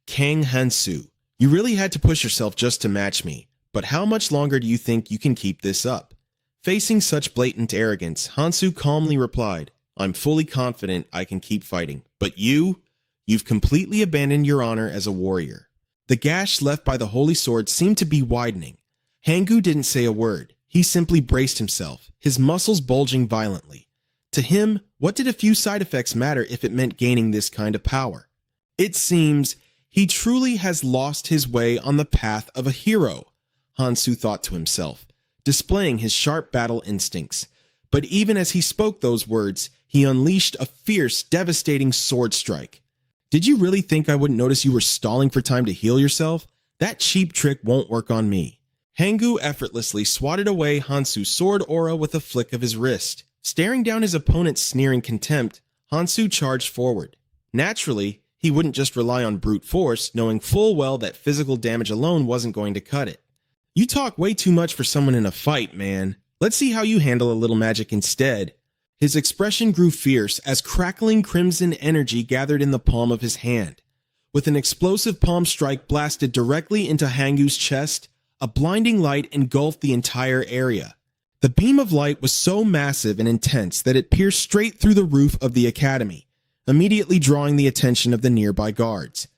"Kang Hansu, you really had to push yourself just to match me, but how much longer do you think you can keep this up?" Facing such blatant arrogance, Hansu calmly replied, "I'm fully confident I can keep fighting, but you've completely abandoned your honor as a warrior." The gash left by the holy sword seemed to be widening. Hangu didn't say a word. He simply braced himself, his muscles bulging violently. To him, what did a few side effects matter if it meant gaining this kind of power? It seems he truly has lost his way on the path of a hero, Hansu thought to himself, displaying his sharp battle instincts. But even as he spoke those words, he unleashed a fierce, devastating sword strike. "Did you really think I wouldn't notice you were stalling for time to heal yourself? That cheap trick won't work on me." Hangu effortlessly swatted away Hansu's sword aura with a flick of his wrist. Staring down his opponent's sneering contempt, Hansu charged forward. Naturally, he wouldn't just rely on brute force, knowing full well that physical damage alone wasn't going to cut it. "You talk way too much for someone in a fight, man. Let's see how you handle a little magic instead." His expression grew fierce as crackling crimson energy gathered in the palm of his hand. With an explosive palm strike blasted directly into Hangu's chest, a blinding light engulfed the entire area. The beam of light was so massive and intense that it pierced straight through the roof of the academy, immediately drawing the attention of the nearby guards.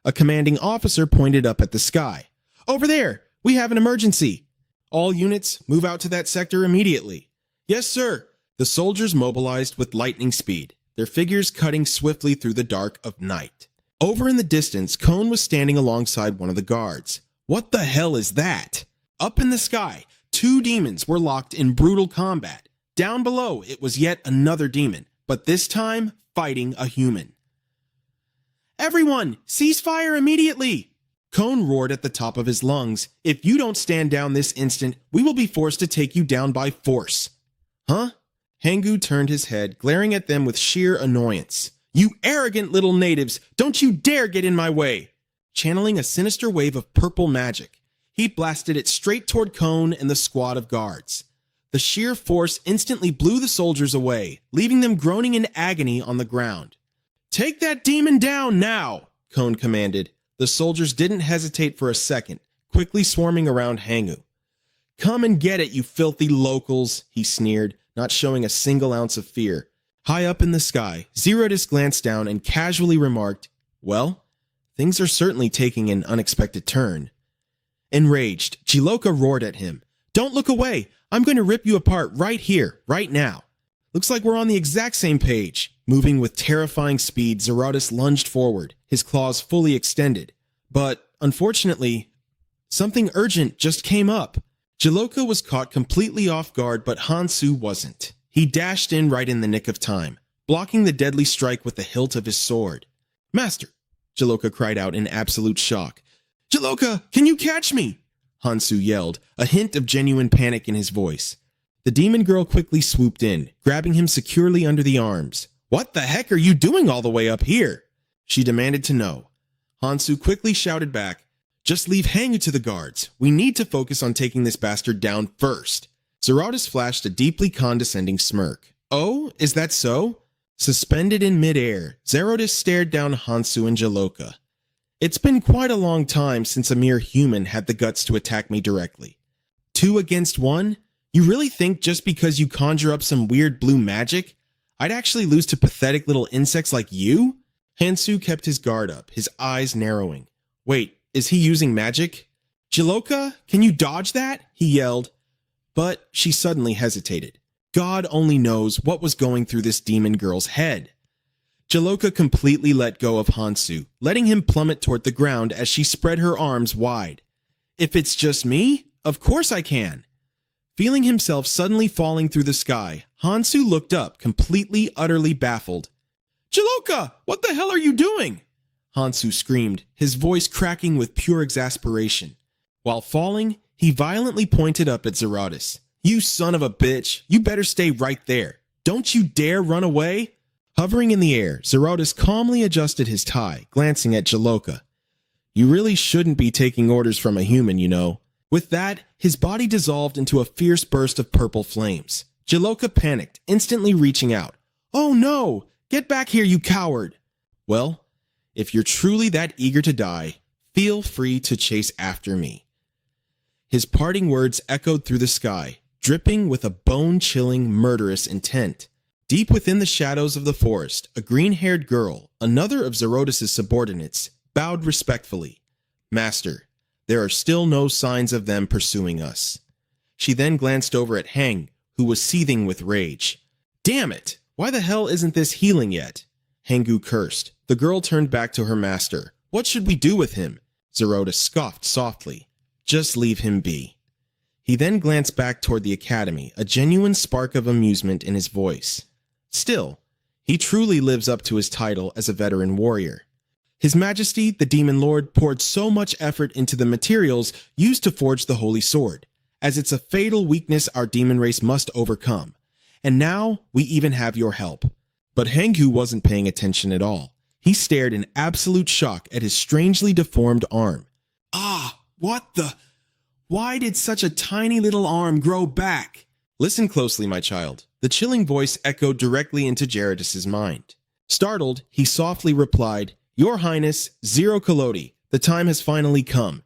A commanding officer pointed up at the sky. "Over there! We have an emergency! All units, move out to that sector immediately." "Yes, sir." The soldiers mobilized with lightning speed, their figures cutting swiftly through the dark of night. Over in the distance, Cone was standing alongside one of the guards. What the hell is that? Up in the sky, two demons were locked in brutal combat. Down below, it was yet another demon, but this time fighting a human. "Everyone, cease fire immediately!" Kone roared at the top of his lungs. If you don't stand down this instant, we will be forced to take you down by force. Huh? Hangu turned his head, glaring at them with sheer annoyance. You arrogant little natives, don't you dare get in my way! Channeling a sinister wave of purple magic, he blasted it straight toward Kone and the squad of guards. The sheer force instantly blew the soldiers away, leaving them groaning in agony on the ground. Take that demon down now, Kone commanded. The soldiers didn't hesitate for a second, quickly swarming around Hangu. Come and get it, you filthy locals, he sneered, not showing a single ounce of fear. High up in the sky, Zerotus glanced down and casually remarked, well, things are certainly taking an unexpected turn. Enraged, Jiloka roared at him. Don't look away! I'm going to rip you apart right here, right now. Looks like we're on the exact same page. Moving with terrifying speed, Zerotus lunged forward, his claws fully extended. But, unfortunately, something urgent just came up. Jiloka was caught completely off guard, but Hansu wasn't. He dashed in right in the nick of time, blocking the deadly strike with the hilt of his sword. Master, Jiloka cried out in absolute shock. Jiloka, can you catch me? Hansu yelled, a hint of genuine panic in his voice. The demon girl quickly swooped in, grabbing him securely under the arms. What the heck are you doing all the way up here? She demanded to know. Hansu quickly shouted back, just leave Hangu to the guards. We need to focus on taking this bastard down first. Zerotus flashed a deeply condescending smirk. Oh, is that so? Suspended in midair, Zerotus stared down Hansu and Jiloka. It's been quite a long time since a mere human had the guts to attack me directly. 2 against 1? You really think just because you conjure up some weird blue magic, I'd actually lose to pathetic little insects like you? Hansu kept his guard up, his eyes narrowing. Wait, is he using magic? Jiloka, can you dodge that? He yelled. But she suddenly hesitated. God only knows what was going through this demon girl's head. Jiloka completely let go of Hansu, letting him plummet toward the ground as she spread her arms wide. If it's just me, of course I can. Feeling himself suddenly falling through the sky, Hansu looked up, completely, utterly baffled. Jiloka, what the hell are you doing? Hansu screamed, his voice cracking with pure exasperation. While falling, he violently pointed up at Zerotus. You son of a bitch, you better stay right there. Don't you dare run away. Hovering in the air, Zerotus calmly adjusted his tie, glancing at Jiloka. You really shouldn't be taking orders from a human, you know. With that, his body dissolved into a fierce burst of purple flames. Jiloka panicked, instantly reaching out. Oh no! Get back here, you coward! Well, if you're truly that eager to die, feel free to chase after me. His parting words echoed through the sky, dripping with a bone-chilling, murderous intent. Deep within the shadows of the forest, a green-haired girl, another of Zerotus' subordinates, bowed respectfully. Master, there are still no signs of them pursuing us. She then glanced over at Hang, who was seething with rage. Damn it! Why the hell isn't this healing yet? Hangu cursed. The girl turned back to her master. What should we do with him? Zerotus scoffed softly. Just leave him be. He then glanced back toward the academy, a genuine spark of amusement in his voice. Still, he truly lives up to his title as a veteran warrior. His Majesty, the Demon Lord, poured so much effort into the materials used to forge the Holy Sword, as it's a fatal weakness our demon race must overcome. And now, we even have your help. But Hangu wasn't paying attention at all. He stared in absolute shock at his strangely deformed arm. Ah, what the... Why did such a tiny little arm grow back? Listen closely, my child. The chilling voice echoed directly into Zerotus' mind. Startled, he softly replied, Your Highness, Zero Kolodi, the time has finally come.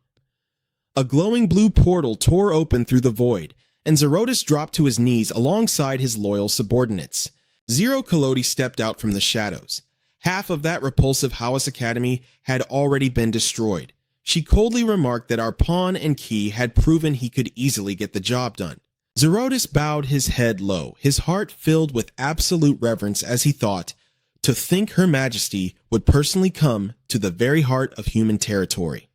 A glowing blue portal tore open through the void, and Zerotus dropped to his knees alongside his loyal subordinates. Zero Kolodi stepped out from the shadows. Half of that repulsive Hawas Academy had already been destroyed. She coldly remarked that our pawn and key had proven he could easily get the job done. Zerotus bowed his head low, his heart filled with absolute reverence as he thought, to think Her Majesty would personally come to the very heart of human territory.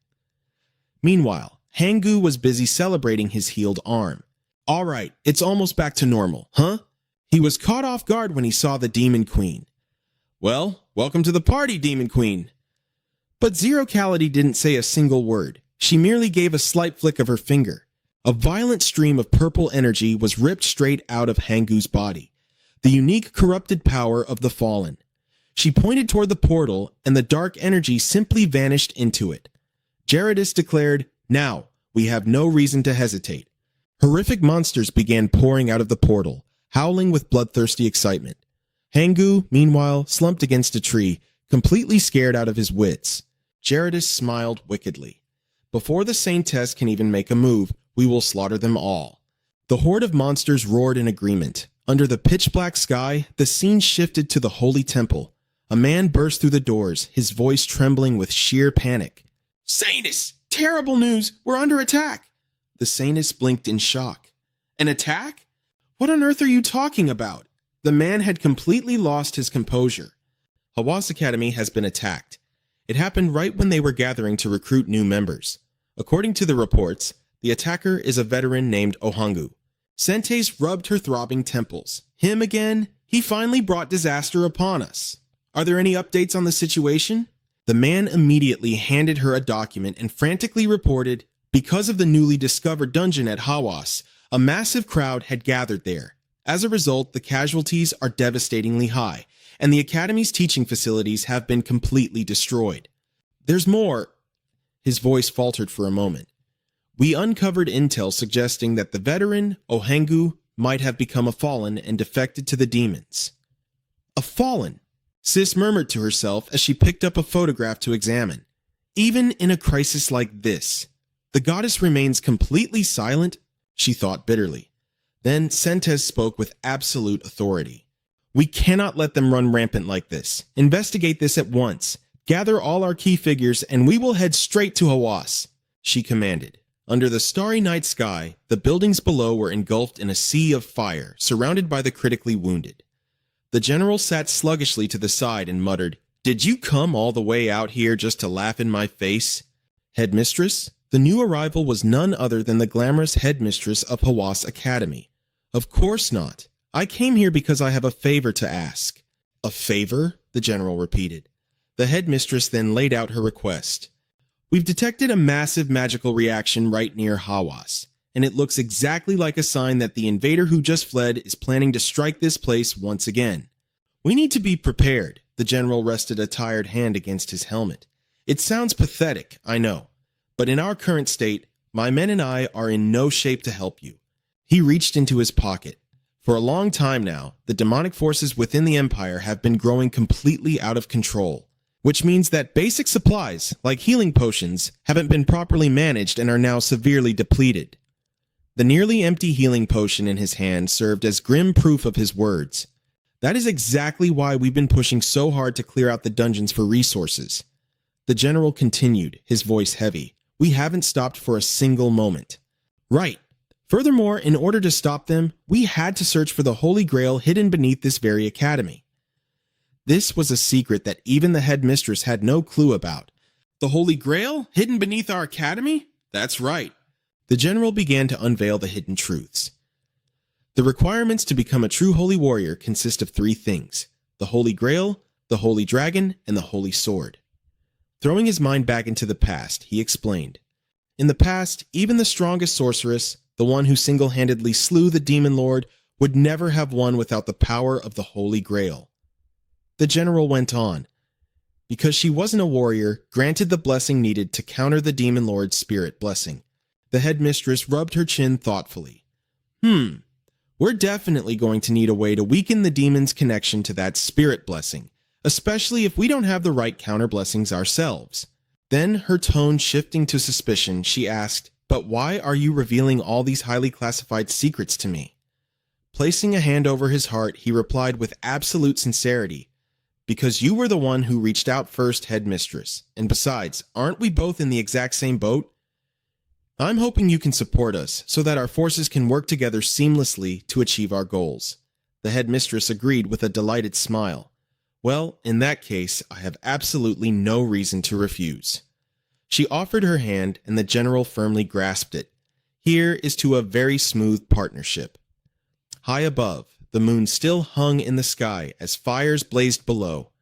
Meanwhile, Hangu was busy celebrating his healed arm. All right, it's almost back to normal, huh? He was caught off guard when he saw the Demon Queen. Well, welcome to the party, Demon Queen. But Zero Calorie didn't say a single word. She merely gave a slight flick of her finger. A violent stream of purple energy was ripped straight out of Hangu's body, the unique corrupted power of the Fallen. She pointed toward the portal, and the dark energy simply vanished into it. Gerardus declared, "Now, we have no reason to hesitate." Horrific monsters began pouring out of the portal, howling with bloodthirsty excitement. Hangu, meanwhile, slumped against a tree, completely scared out of his wits. Gerardus smiled wickedly. "Before the Saintess can even make a move, we will slaughter them all." The horde of monsters roared in agreement. Under the pitch-black sky, the scene shifted to the Holy Temple. A man burst through the doors, his voice trembling with sheer panic. "Saintess! Terrible news! We're under attack!" The Saintess blinked in shock. "An attack? What on earth are you talking about?" The man had completely lost his composure. Hawass Academy has been attacked. It happened right when they were gathering to recruit new members. According to the reports, the attacker is a veteran named Ohangu. Sentes rubbed her throbbing temples. "Him again? He finally brought disaster upon us. Are there any updates on the situation?" The man immediately handed her a document and frantically reported, because of the newly discovered dungeon at Hawass, a massive crowd had gathered there. As a result, the casualties are devastatingly high, and the Academy's teaching facilities have been completely destroyed. "There's more." His voice faltered for a moment. "We uncovered intel suggesting that the veteran, Ohangu, might have become a fallen and defected to the demons." "A fallen?" Sis murmured to herself as she picked up a photograph to examine. Even in a crisis like this, the goddess remains completely silent, she thought bitterly. Then Sentes spoke with absolute authority. "We cannot let them run rampant like this. Investigate this at once. Gather all our key figures and we will head straight to Hawass," she commanded. Under the starry night sky, the buildings below were engulfed in a sea of fire, surrounded by the critically wounded. The general sat sluggishly to the side and muttered, "Did you come all the way out here just to laugh in my face?" Headmistress? The new arrival was none other than the glamorous headmistress of Hawass Academy. "Of course not. I came here because I have a favor to ask." "A favor?" the general repeated. The headmistress then laid out her request. "We've detected a massive magical reaction right near Hawass, and it looks exactly like a sign that the invader who just fled is planning to strike this place once again. We need to be prepared." The general rested a tired hand against his helmet. "It sounds pathetic, I know, but in our current state, my men and I are in no shape to help you." He reached into his pocket. For a long time now, the demonic forces within the Empire have been growing completely out of control, which means that basic supplies, like healing potions, haven't been properly managed and are now severely depleted. The nearly empty healing potion in his hand served as grim proof of his words. "That is exactly why we've been pushing so hard to clear out the dungeons for resources." The general continued, his voice heavy. "We haven't stopped for a single moment." "Right. Furthermore, in order to stop them, we had to search for the Holy Grail hidden beneath this very academy." This was a secret that even the headmistress had no clue about. "The Holy Grail? Hidden beneath our academy?" "That's right." The general began to unveil the hidden truths. The requirements to become a true holy warrior consist of 3 things: the Holy Grail, the Holy Dragon, and the Holy Sword. Throwing his mind back into the past, he explained. In the past, even the strongest sorceress, the one who single-handedly slew the demon lord, would never have won without the power of the Holy Grail. The general went on. Because she wasn't a warrior, granted the blessing needed to counter the demon lord's spirit blessing. The headmistress rubbed her chin thoughtfully. We're definitely going to need a way to weaken the demon's connection to that spirit blessing, especially if we don't have the right counter blessings ourselves." Then, her tone shifting to suspicion, she asked, "But why are you revealing all these highly classified secrets to me?" Placing a hand over his heart, he replied with absolute sincerity, "Because you were the one who reached out first, headmistress, and besides, aren't we both in the exact same boat? I'm hoping you can support us so that our forces can work together seamlessly to achieve our goals." The headmistress agreed with a delighted smile. "Well, in that case, I have absolutely no reason to refuse." She offered her hand, and the general firmly grasped it. Here is to a very smooth partnership. High above, the moon still hung in the sky as fires blazed below.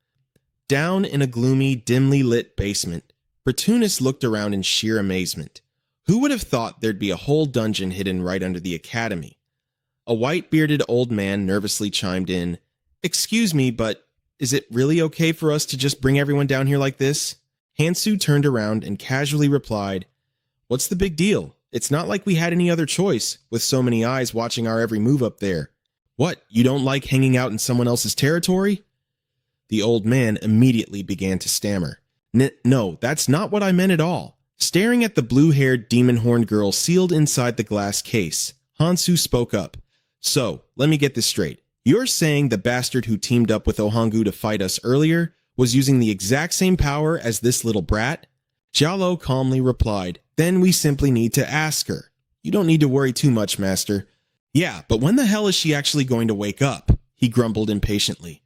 Down in a gloomy, dimly lit basement, Bertunis looked around in sheer amazement. Who would have thought there'd be a whole dungeon hidden right under the academy? A white-bearded old man nervously chimed in, "Excuse me, but is it really okay for us to just bring everyone down here like this?" Hansu turned around and casually replied, "What's the big deal? It's not like we had any other choice, with so many eyes watching our every move up there. What, you don't like hanging out in someone else's territory?" The old man immediately began to stammer. No, that's not what I meant at all." Staring at the blue-haired demon-horned girl sealed inside the glass case, Hansu spoke up. "So, let me get this straight. You're saying the bastard who teamed up with Ohangu to fight us earlier was using the exact same power as this little brat?" Jialo calmly replied, "Then we simply need to ask her. You don't need to worry too much, master." "Yeah, but when the hell is she actually going to wake up?" he grumbled impatiently.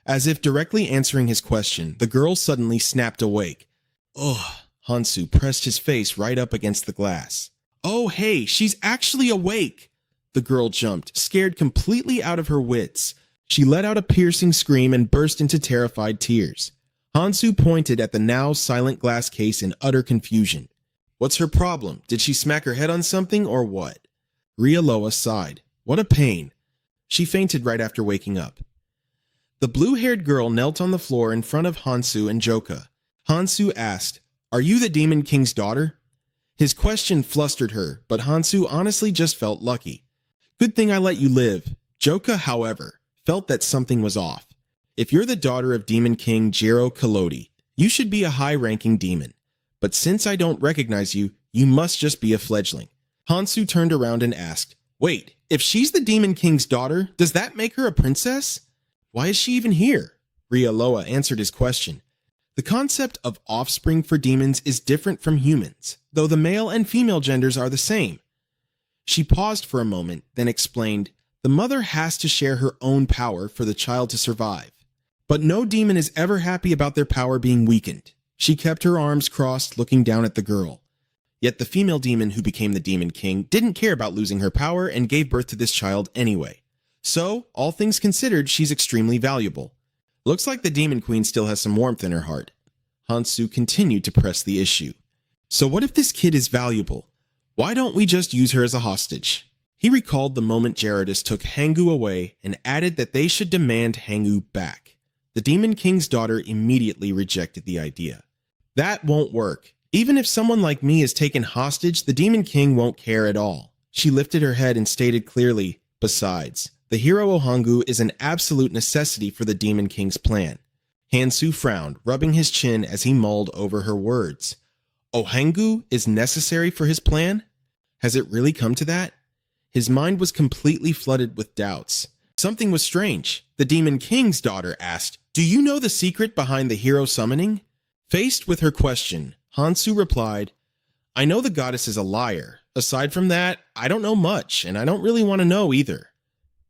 As if directly answering his question, the girl suddenly snapped awake. Ugh, Hansu pressed his face right up against the glass. "Oh hey, she's actually awake!" The girl jumped, scared completely out of her wits. She let out a piercing scream and burst into terrified tears. Hansu pointed at the now silent glass case in utter confusion. "What's her problem? Did she smack her head on something or what?" Rialoa sighed. "What a pain." She fainted right after waking up. The blue-haired girl knelt on the floor in front of Hansu and Joka. Hansu asked, "Are you the Demon King's daughter?" His question flustered her, but Hansu honestly just felt lucky. "Good thing I let you live." Joka, however, felt that something was off. "If you're the daughter of Demon King Jiro Kalodi, you should be a high-ranking demon. But since I don't recognize you, you must just be a fledgling." Hansu turned around and asked, "Wait, if she's the Demon King's daughter, does that make her a princess? Why is she even here?" Rialoa answered his question. The concept of offspring for demons is different from humans, though the male and female genders are the same. She paused for a moment, then explained, "The mother has to share her own power for the child to survive. But no demon is ever happy about their power being weakened." She kept her arms crossed, looking down at the girl. Yet the female demon who became the Demon King didn't care about losing her power and gave birth to this child anyway. So, all things considered, she's extremely valuable. Looks like the Demon Queen still has some warmth in her heart. Hansu continued to press the issue. "So what if this kid is valuable? Why don't we just use her as a hostage?" He recalled the moment Gerardus took Hangu away and added that they should demand Hangu back. The Demon King's daughter immediately rejected the idea. "That won't work. Even if someone like me is taken hostage, the Demon King won't care at all." She lifted her head and stated clearly, "Besides, the hero Ohangu is an absolute necessity for the Demon King's plan." Hansu frowned, rubbing his chin as he mulled over her words. Ohangu is necessary for his plan? Has it really come to that? His mind was completely flooded with doubts. Something was strange. The Demon King's daughter asked, "Do you know the secret behind the hero summoning?" Faced with her question, Hansu replied, "I know the goddess is a liar. Aside from that, I don't know much, and I don't really want to know either."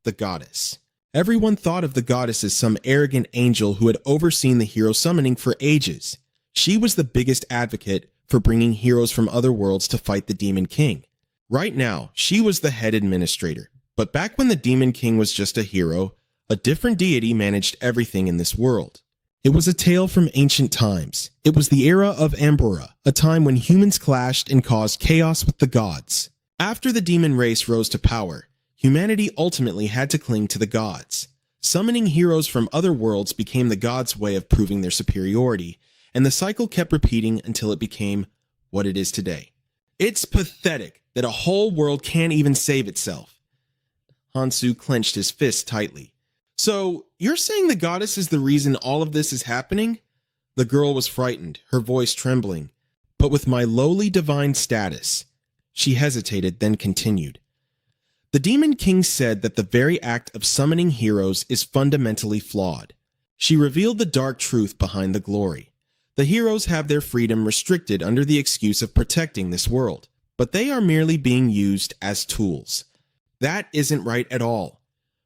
The goddess. Everyone thought of the goddess as some arrogant angel who had overseen the hero summoning for ages. She was the biggest advocate for bringing heroes from other worlds to fight the Demon King. Right now, she was the head administrator. But back when the Demon King was just a hero, a different deity managed everything in this world. It was a tale from ancient times. It was the era of Ambora, a time when humans clashed and caused chaos with the gods. After the demon race rose to power, humanity ultimately had to cling to the gods. Summoning heroes from other worlds became the gods' way of proving their superiority, and the cycle kept repeating until it became what it is today. It's pathetic that a whole world can't even save itself. Hansu clenched his fist tightly. "So, you're saying the goddess is the reason all of this is happening?" The girl was frightened, her voice trembling. "But with my lowly divine status." She hesitated, then continued. "The Demon King said that the very act of summoning heroes is fundamentally flawed." She revealed the dark truth behind the glory. The heroes have their freedom restricted under the excuse of protecting this world, but they are merely being used as tools. That isn't right at all.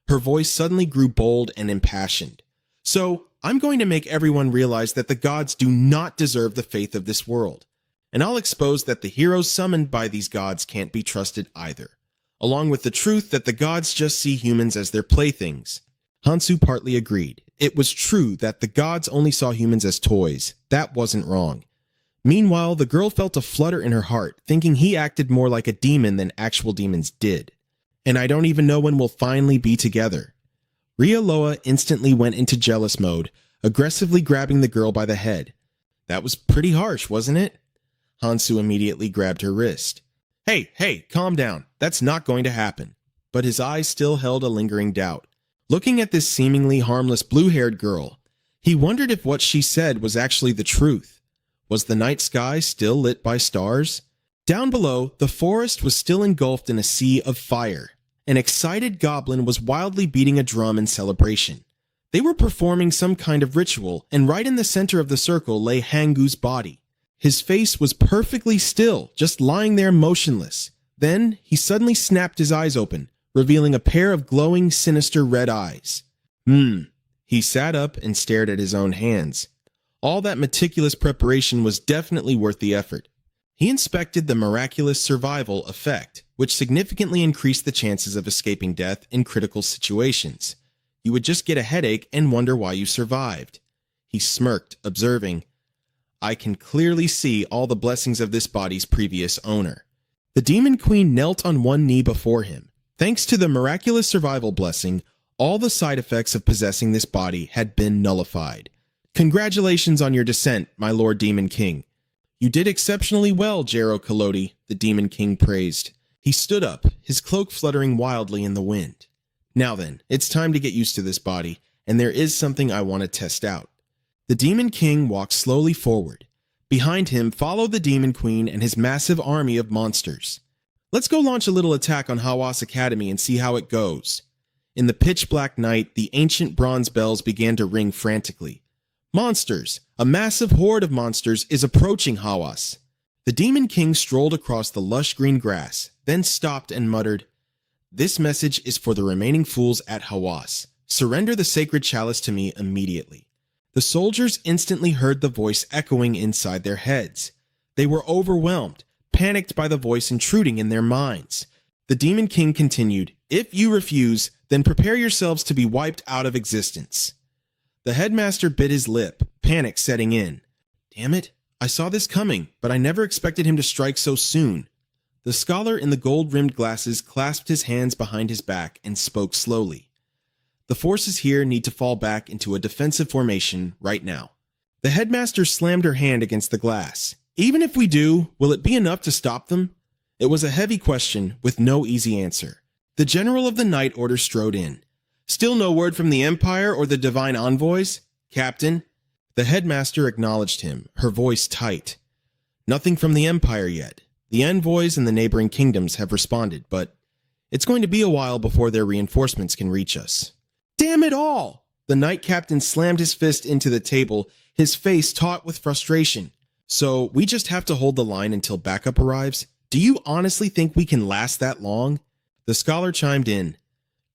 Her voice suddenly grew bold and impassioned. "So, I'm going to make everyone realize that the gods do not deserve the faith of this world. And I'll expose that the heroes summoned by these gods can't be trusted either, along with the truth that the gods just see humans as their playthings." Hansu partly agreed. It was true that the gods only saw humans as toys. That wasn't wrong. Meanwhile, the girl felt a flutter in her heart, thinking he acted more like a demon than actual demons did. And I don't even know when we'll finally be together. Rioloa instantly went into jealous mode, aggressively grabbing the girl by the head. That was pretty harsh, wasn't it? Hansu immediately grabbed her wrist. Hey, calm down. That's not going to happen. But his eyes still held a lingering doubt. Looking at this seemingly harmless blue-haired girl, he wondered if what she said was actually the truth. Was the night sky still lit by stars? Down below, the forest was still engulfed in a sea of fire. An excited goblin was wildly beating a drum in celebration. They were performing some kind of ritual, and right in the center of the circle lay Hangu's body. His face was perfectly still, just lying there motionless. Then, he suddenly snapped his eyes open, revealing a pair of glowing, sinister red eyes. He sat up and stared at his own hands. All that meticulous preparation was definitely worth the effort. He inspected the miraculous survival effect, which significantly increased the chances of escaping death in critical situations. You would just get a headache and wonder why you survived. He smirked, observing, I can clearly see all the blessings of this body's previous owner. The Demon Queen knelt on one knee before him. Thanks to the miraculous survival blessing, all the side effects of possessing this body had been nullified. Congratulations on your descent, my Lord Demon King. You did exceptionally well, Jero Kalodi, the Demon King praised. He stood up, his cloak fluttering wildly in the wind. Now then, it's time to get used to this body, and there is something I want to test out. The Demon King walked slowly forward. Behind him followed the Demon Queen and his massive army of monsters. Let's go launch a little attack on Hawas Academy and see how it goes. In the pitch-black night, the ancient bronze bells began to ring frantically. Monsters! A massive horde of monsters is approaching Hawas. The Demon King strolled across the lush green grass, then stopped and muttered, This message is for the remaining fools at Hawas. Surrender the sacred chalice to me immediately. The soldiers instantly heard the voice echoing inside their heads. They were overwhelmed, panicked by the voice intruding in their minds. The Demon King continued, If you refuse, then prepare yourselves to be wiped out of existence. The headmaster bit his lip, panic setting in. Damn it, I saw this coming, but I never expected him to strike so soon. The scholar in the gold-rimmed glasses clasped his hands behind his back and spoke slowly. The forces here need to fall back into a defensive formation right now. The headmaster slammed her hand against the glass. Even if we do, will it be enough to stop them? It was a heavy question with no easy answer. The general of the Night Order strode in. Still no word from the Empire or the Divine Envoys? Captain? The headmaster acknowledged him, her voice tight. Nothing from the Empire yet. The envoys in the neighboring kingdoms have responded, but it's going to be a while before their reinforcements can reach us. Damn it all! The Knight Captain slammed his fist into the table, his face taut with frustration. So we just have to hold the line until backup arrives? Do you honestly think we can last that long? The scholar chimed in.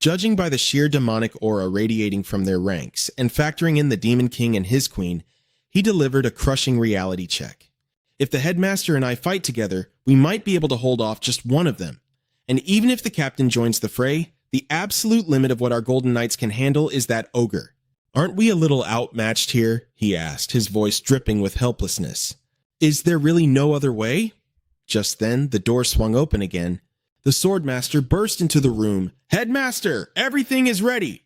Judging by the sheer demonic aura radiating from their ranks, and factoring in the Demon King and his queen, he delivered a crushing reality check. If the headmaster and I fight together, we might be able to hold off just one of them. And even if the captain joins the fray, the absolute limit of what our Golden Knights can handle is that ogre. Aren't we a little outmatched here? He asked, his voice dripping with helplessness. Is there really no other way? Just then, the door swung open again. The swordmaster burst into the room. Headmaster, everything is ready!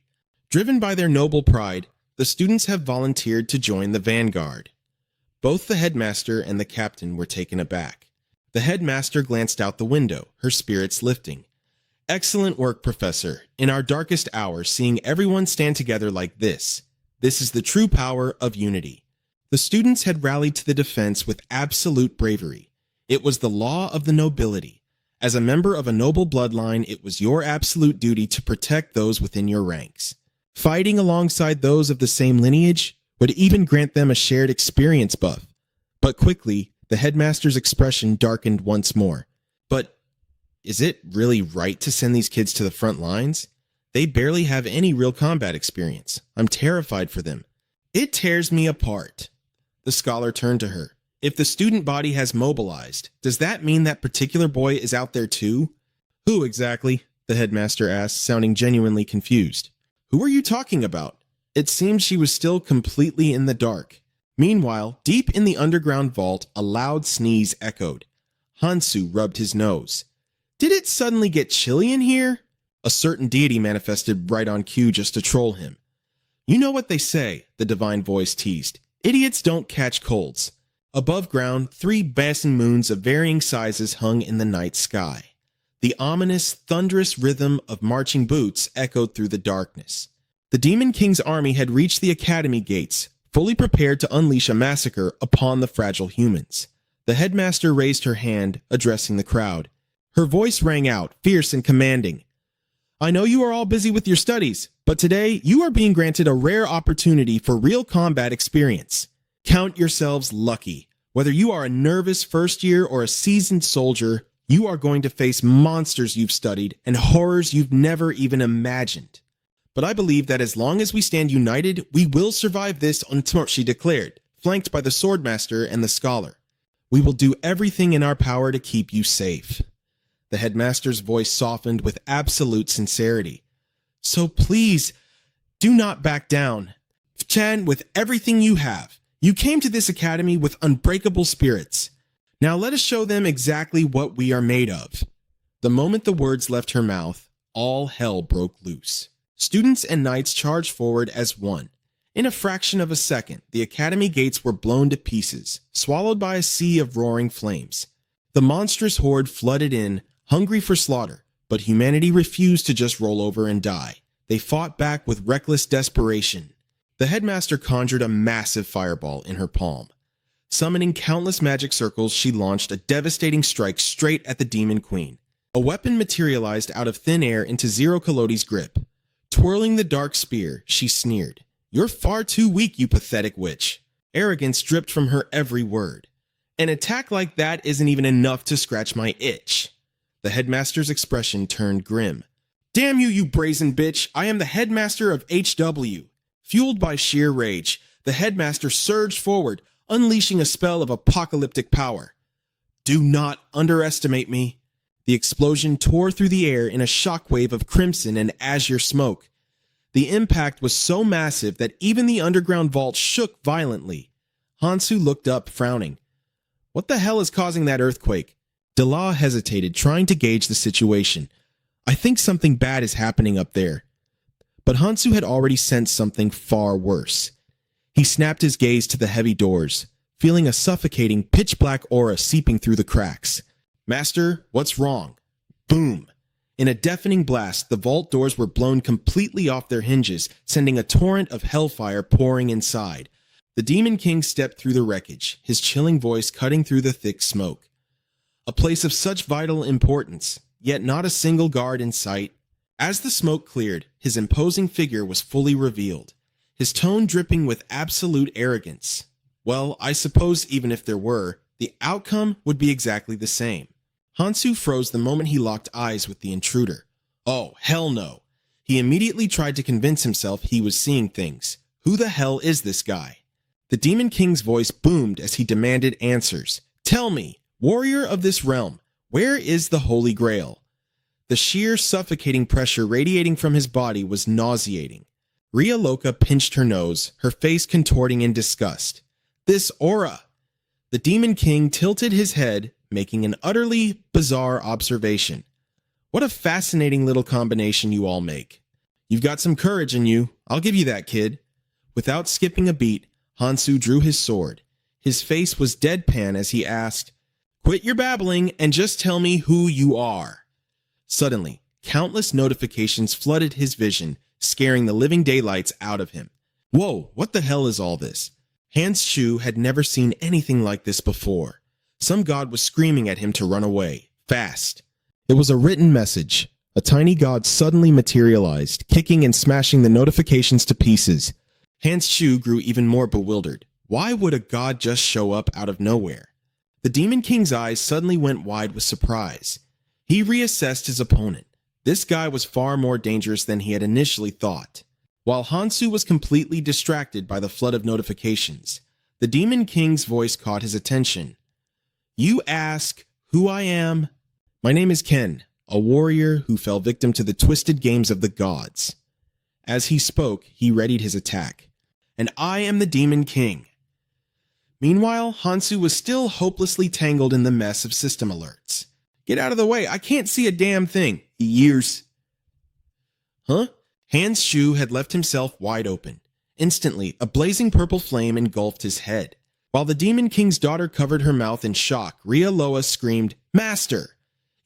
Driven by their noble pride, the students have volunteered to join the vanguard. Both the headmaster and the captain were taken aback. The headmaster glanced out the window, her spirits lifting. Excellent work, Professor. In our darkest hour, seeing everyone stand together like this. This is the true power of unity. The students had rallied to the defense with absolute bravery. It was the law of the nobility. As a member of a noble bloodline, it was your absolute duty to protect those within your ranks. Fighting alongside those of the same lineage would even grant them a shared experience buff. But quickly, the headmaster's expression darkened once more. But is it really right to send these kids to the front lines? They barely have any real combat experience. I'm terrified for them. It tears me apart. The scholar turned to her. If the student body has mobilized, does that mean that particular boy is out there too? Who exactly? The headmaster asked, sounding genuinely confused. Who are you talking about? It seemed she was still completely in the dark. Meanwhile, deep in the underground vault, a loud sneeze echoed. Hansu rubbed his nose. Did it suddenly get chilly in here? A certain deity manifested right on cue just to troll him. You know what they say, the divine voice teased. Idiots don't catch colds. Above ground, 3 basing moons of varying sizes hung in the night sky. The ominous, thunderous rhythm of marching boots echoed through the darkness. The Demon King's army had reached the academy gates, fully prepared to unleash a massacre upon the fragile humans. The headmaster raised her hand, addressing the crowd. Her voice rang out, fierce and commanding. I know you are all busy with your studies, but today you are being granted a rare opportunity for real combat experience. Count yourselves lucky. Whether you are a nervous first year or a seasoned soldier, you are going to face monsters you've studied and horrors you've never even imagined. But I believe that as long as we stand united, we will survive this, she declared, flanked by the swordmaster and the scholar. We will do everything in our power to keep you safe. The headmaster's voice softened with absolute sincerity. So please, do not back down. Chan, with everything you have, you came to this academy with unbreakable spirits. Now let us show them exactly what we are made of. The moment the words left her mouth, all hell broke loose. Students and knights charged forward as one. In a fraction of a second, the academy gates were blown to pieces, swallowed by a sea of roaring flames. The monstrous horde flooded in, hungry for slaughter, but humanity refused to just roll over and die. They fought back with reckless desperation. The headmaster conjured a massive fireball in her palm. Summoning countless magic circles, she launched a devastating strike straight at the Demon Queen. A weapon materialized out of thin air into Zero Colodi's grip. Twirling the dark spear, she sneered. You're far too weak, you pathetic witch. Arrogance dripped from her every word. An attack like that isn't even enough to scratch my itch. The headmaster's expression turned grim. Damn you, you brazen bitch! I am the headmaster of HW. Fueled by sheer rage, the headmaster surged forward, unleashing a spell of apocalyptic power. Do not underestimate me. The explosion tore through the air in a shockwave of crimson and azure smoke. The impact was so massive that even the underground vault shook violently. Hansu looked up, frowning. What the hell is causing that earthquake? Dela hesitated, trying to gauge the situation. I think something bad is happening up there. But Hansu had already sensed something far worse. He snapped his gaze to the heavy doors, feeling a suffocating, pitch-black aura seeping through the cracks. Master, what's wrong? Boom! In a deafening blast, the vault doors were blown completely off their hinges, sending a torrent of hellfire pouring inside. The Demon King stepped through the wreckage, his chilling voice cutting through the thick smoke. A place of such vital importance, yet not a single guard in sight. As the smoke cleared, his imposing figure was fully revealed, his tone dripping with absolute arrogance. Well, I suppose even if there were, the outcome would be exactly the same. Hansu froze the moment he locked eyes with the intruder. Oh, hell no. He immediately tried to convince himself he was seeing things. Who the hell is this guy? The Demon King's voice boomed as he demanded answers. Tell me, warrior of this realm, where is the Holy Grail? The sheer suffocating pressure radiating from his body was nauseating. Ria Loka pinched her nose, her face contorting in disgust. This aura! The Demon King tilted his head, making an utterly bizarre observation. What a fascinating little combination you all make. You've got some courage in you, I'll give you that, kid. Without skipping a beat, Hansu drew his sword. His face was deadpan as he asked, Quit your babbling and just tell me who you are. Suddenly, countless notifications flooded his vision, scaring the living daylights out of him. Whoa, what the hell is all this? Hans Shu had never seen anything like this before. Some god was screaming at him to run away, fast. It was a written message. A tiny god suddenly materialized, kicking and smashing the notifications to pieces. Hans Shu grew even more bewildered. Why would a god just show up out of nowhere? The Demon King's eyes suddenly went wide with surprise. He reassessed his opponent. This guy was far more dangerous than he had initially thought. While Hansu was completely distracted by the flood of notifications, the Demon King's voice caught his attention. You ask who I am? My name is Ken, a warrior who fell victim to the twisted games of the gods. As he spoke, he readied his attack. And I am the Demon King. Meanwhile, Hansu was still hopelessly tangled in the mess of system alerts. Get out of the way, I can't see a damn thing. Years. Huh? Hans Shu had left himself wide open. Instantly, a blazing purple flame engulfed his head. While the Demon King's daughter covered her mouth in shock, Ria Loa screamed, "Master!"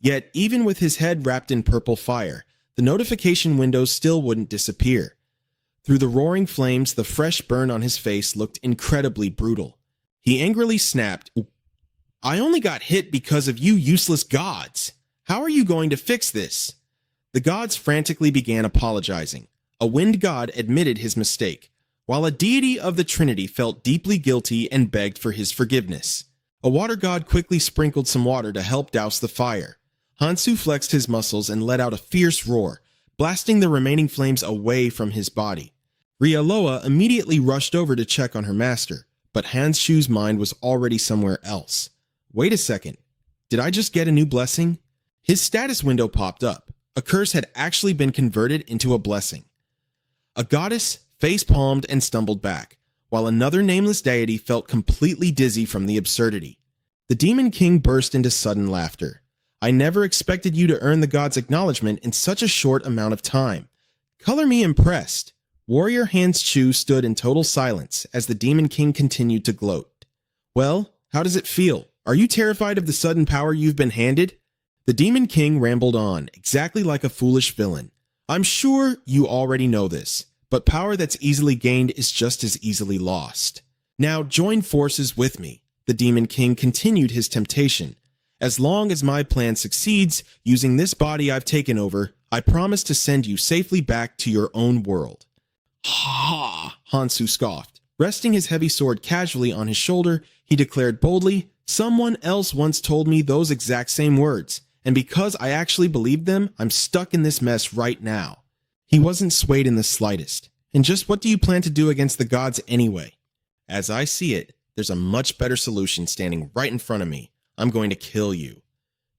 Yet, even with his head wrapped in purple fire, the notification windows still wouldn't disappear. Through the roaring flames, the fresh burn on his face looked incredibly brutal. He angrily snapped, "I only got hit because of you useless gods. How are you going to fix this?" The gods frantically began apologizing. A wind god admitted his mistake, while a deity of the Trinity felt deeply guilty and begged for his forgiveness. A water god quickly sprinkled some water to help douse the fire. Hansu flexed his muscles and let out a fierce roar, blasting the remaining flames away from his body. Ria Loa immediately rushed over to check on her master, but Hans Shu's mind was already somewhere else. Wait a second. Did I just get a new blessing? His status window popped up. A curse had actually been converted into a blessing. A goddess face-palmed and stumbled back, while another nameless deity felt completely dizzy from the absurdity. The Demon King burst into sudden laughter. "I never expected you to earn the gods' acknowledgement in such a short amount of time. Color me impressed." Warrior Hans Shu stood in total silence as the Demon King continued to gloat. "Well, how does it feel? Are you terrified of the sudden power you've been handed?" The Demon King rambled on, exactly like a foolish villain. "I'm sure you already know this, but power that's easily gained is just as easily lost. Now join forces with me." The Demon King continued his temptation. "As long as my plan succeeds, using this body I've taken over, I promise to send you safely back to your own world." "Ha!" Hansu scoffed. Resting his heavy sword casually on his shoulder, he declared boldly, "Someone else once told me those exact same words, and because I actually believed them, I'm stuck in this mess right now." He wasn't swayed in the slightest. "And just what do you plan to do against the gods anyway?" "As I see it, there's a much better solution standing right in front of me. I'm going to kill you."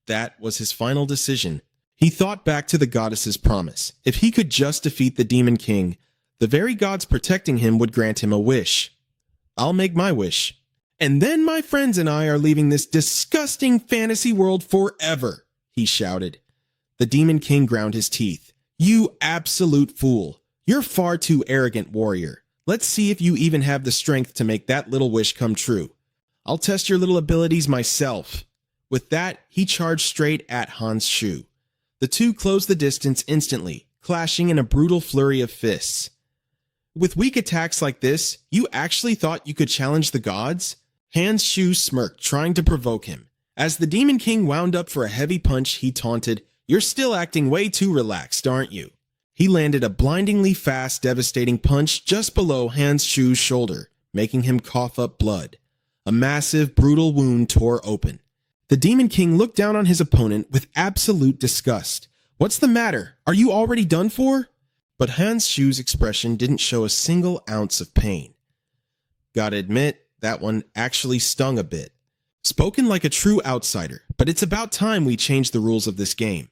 That was his final decision. He thought back to the goddess's promise. If he could just defeat the Demon King, the very gods protecting him would grant him a wish. "I'll make my wish. And then my friends and I are leaving this disgusting fantasy world forever," he shouted. The Demon King ground his teeth. "You absolute fool. You're far too arrogant, warrior. Let's see if you even have the strength to make that little wish come true. I'll test your little abilities myself." With that, he charged straight at Hans Shu. The two closed the distance instantly, clashing in a brutal flurry of fists. "With weak attacks like this, you actually thought you could challenge the gods?" Hans Shu smirked, trying to provoke him. As the Demon King wound up for a heavy punch, he taunted, "You're still acting way too relaxed, aren't you?" He landed a blindingly fast, devastating punch just below Hans Shu's shoulder, making him cough up blood. A massive, brutal wound tore open. The Demon King looked down on his opponent with absolute disgust. "What's the matter? Are you already done for?" But Hans Shu's expression didn't show a single ounce of pain. Gotta admit, that one actually stung a bit. Spoken like a true outsider, but it's about time we changed the rules of this game.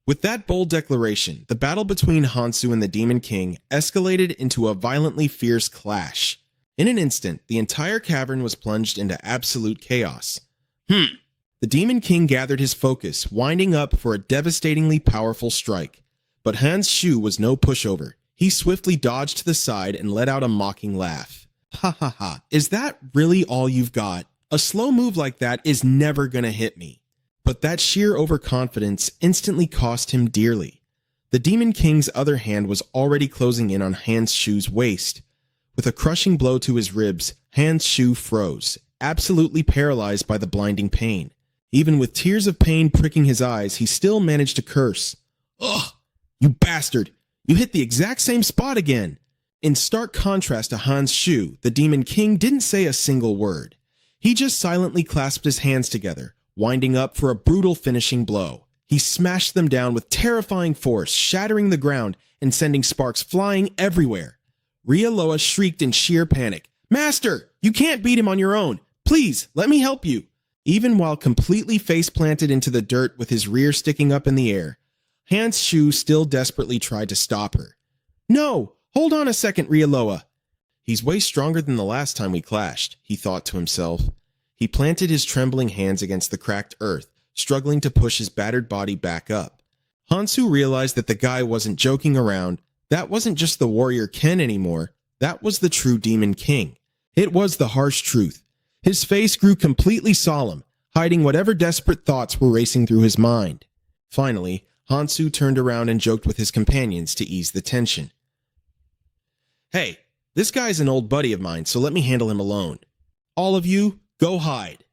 With that bold declaration, the battle between Hansu and the Demon King escalated into a violently fierce clash. In an instant, the entire cavern was plunged into absolute chaos. The Demon King gathered his focus, winding up for a devastatingly powerful strike. But Hans Shu was no pushover. He swiftly dodged to the side and let out a mocking laugh. "Ha ha ha, is that really all you've got? A slow move like that is never gonna hit me." But that sheer overconfidence instantly cost him dearly. The Demon King's other hand was already closing in on Hans Shu's waist. With a crushing blow to his ribs, Hans Shu froze, absolutely paralyzed by the blinding pain. Even with tears of pain pricking his eyes, he still managed to curse. "Ugh! You bastard! You hit the exact same spot again!" In stark contrast to Hans Shu, the Demon King didn't say a single word. He just silently clasped his hands together, winding up for a brutal finishing blow. He smashed them down with terrifying force, shattering the ground and sending sparks flying everywhere. Ria Loa shrieked in sheer panic, "Master, you can't beat him on your own. Please, let me help you." Even while completely face-planted into the dirt with his rear sticking up in the air, Hans Shu still desperately tried to stop her. "No, hold on a second, Ria Loa." He's way stronger than the last time we clashed, he thought to himself. He planted his trembling hands against the cracked earth, struggling to push his battered body back up. Hansu realized that the guy wasn't joking around. That wasn't just the warrior Ken anymore. That was the true Demon King. It was the harsh truth. His face grew completely solemn, hiding whatever desperate thoughts were racing through his mind. Finally, Hansu turned around and joked with his companions to ease the tension. "Hey, this guy's an old buddy of mine, so let me handle him alone. All of you, go hide."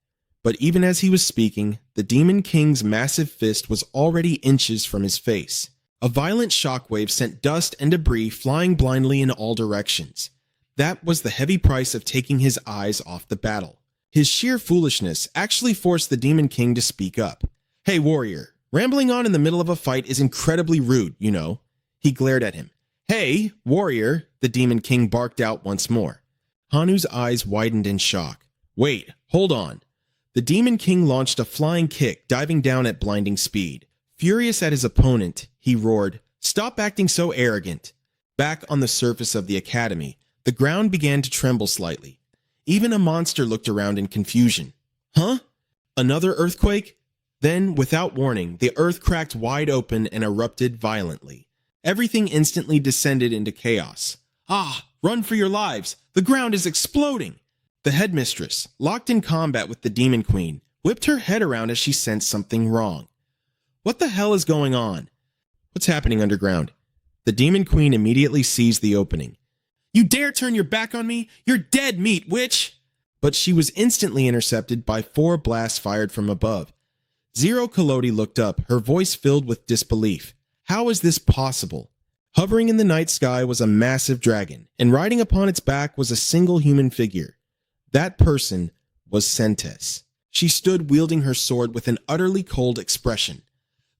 But even as he was speaking, the Demon King's massive fist was already inches from his face. A violent shockwave sent dust and debris flying blindly in all directions. That was the heavy price of taking his eyes off the battle. His sheer foolishness actually forced the Demon King to speak up. "Hey, warrior, rambling on in the middle of a fight is incredibly rude, you know." He glared at him. "Hey, warrior," the Demon King barked out once more. Hanu's eyes widened in shock. "Wait, hold on." The Demon King launched a flying kick, diving down at blinding speed. Furious at his opponent, he roared, "Stop acting so arrogant." Back on the surface of the academy, the ground began to tremble slightly. Even a monster looked around in confusion. Huh? Another earthquake? Then, without warning, the earth cracked wide open and erupted violently. Everything instantly descended into chaos. "Ah, run for your lives! The ground is exploding!" The headmistress, locked in combat with the Demon Queen, whipped her head around as she sensed something wrong. "What the hell is going on? What's happening underground?" The Demon Queen immediately seized the opening. "You dare turn your back on me? You're dead meat, witch!" But she was instantly intercepted by 4 blasts fired from above. Zero Kolodi looked up, her voice filled with disbelief. How is this possible? Hovering in the night sky was a massive dragon, and riding upon its back was a single human figure. That person was Sentes. She stood wielding her sword with an utterly cold expression.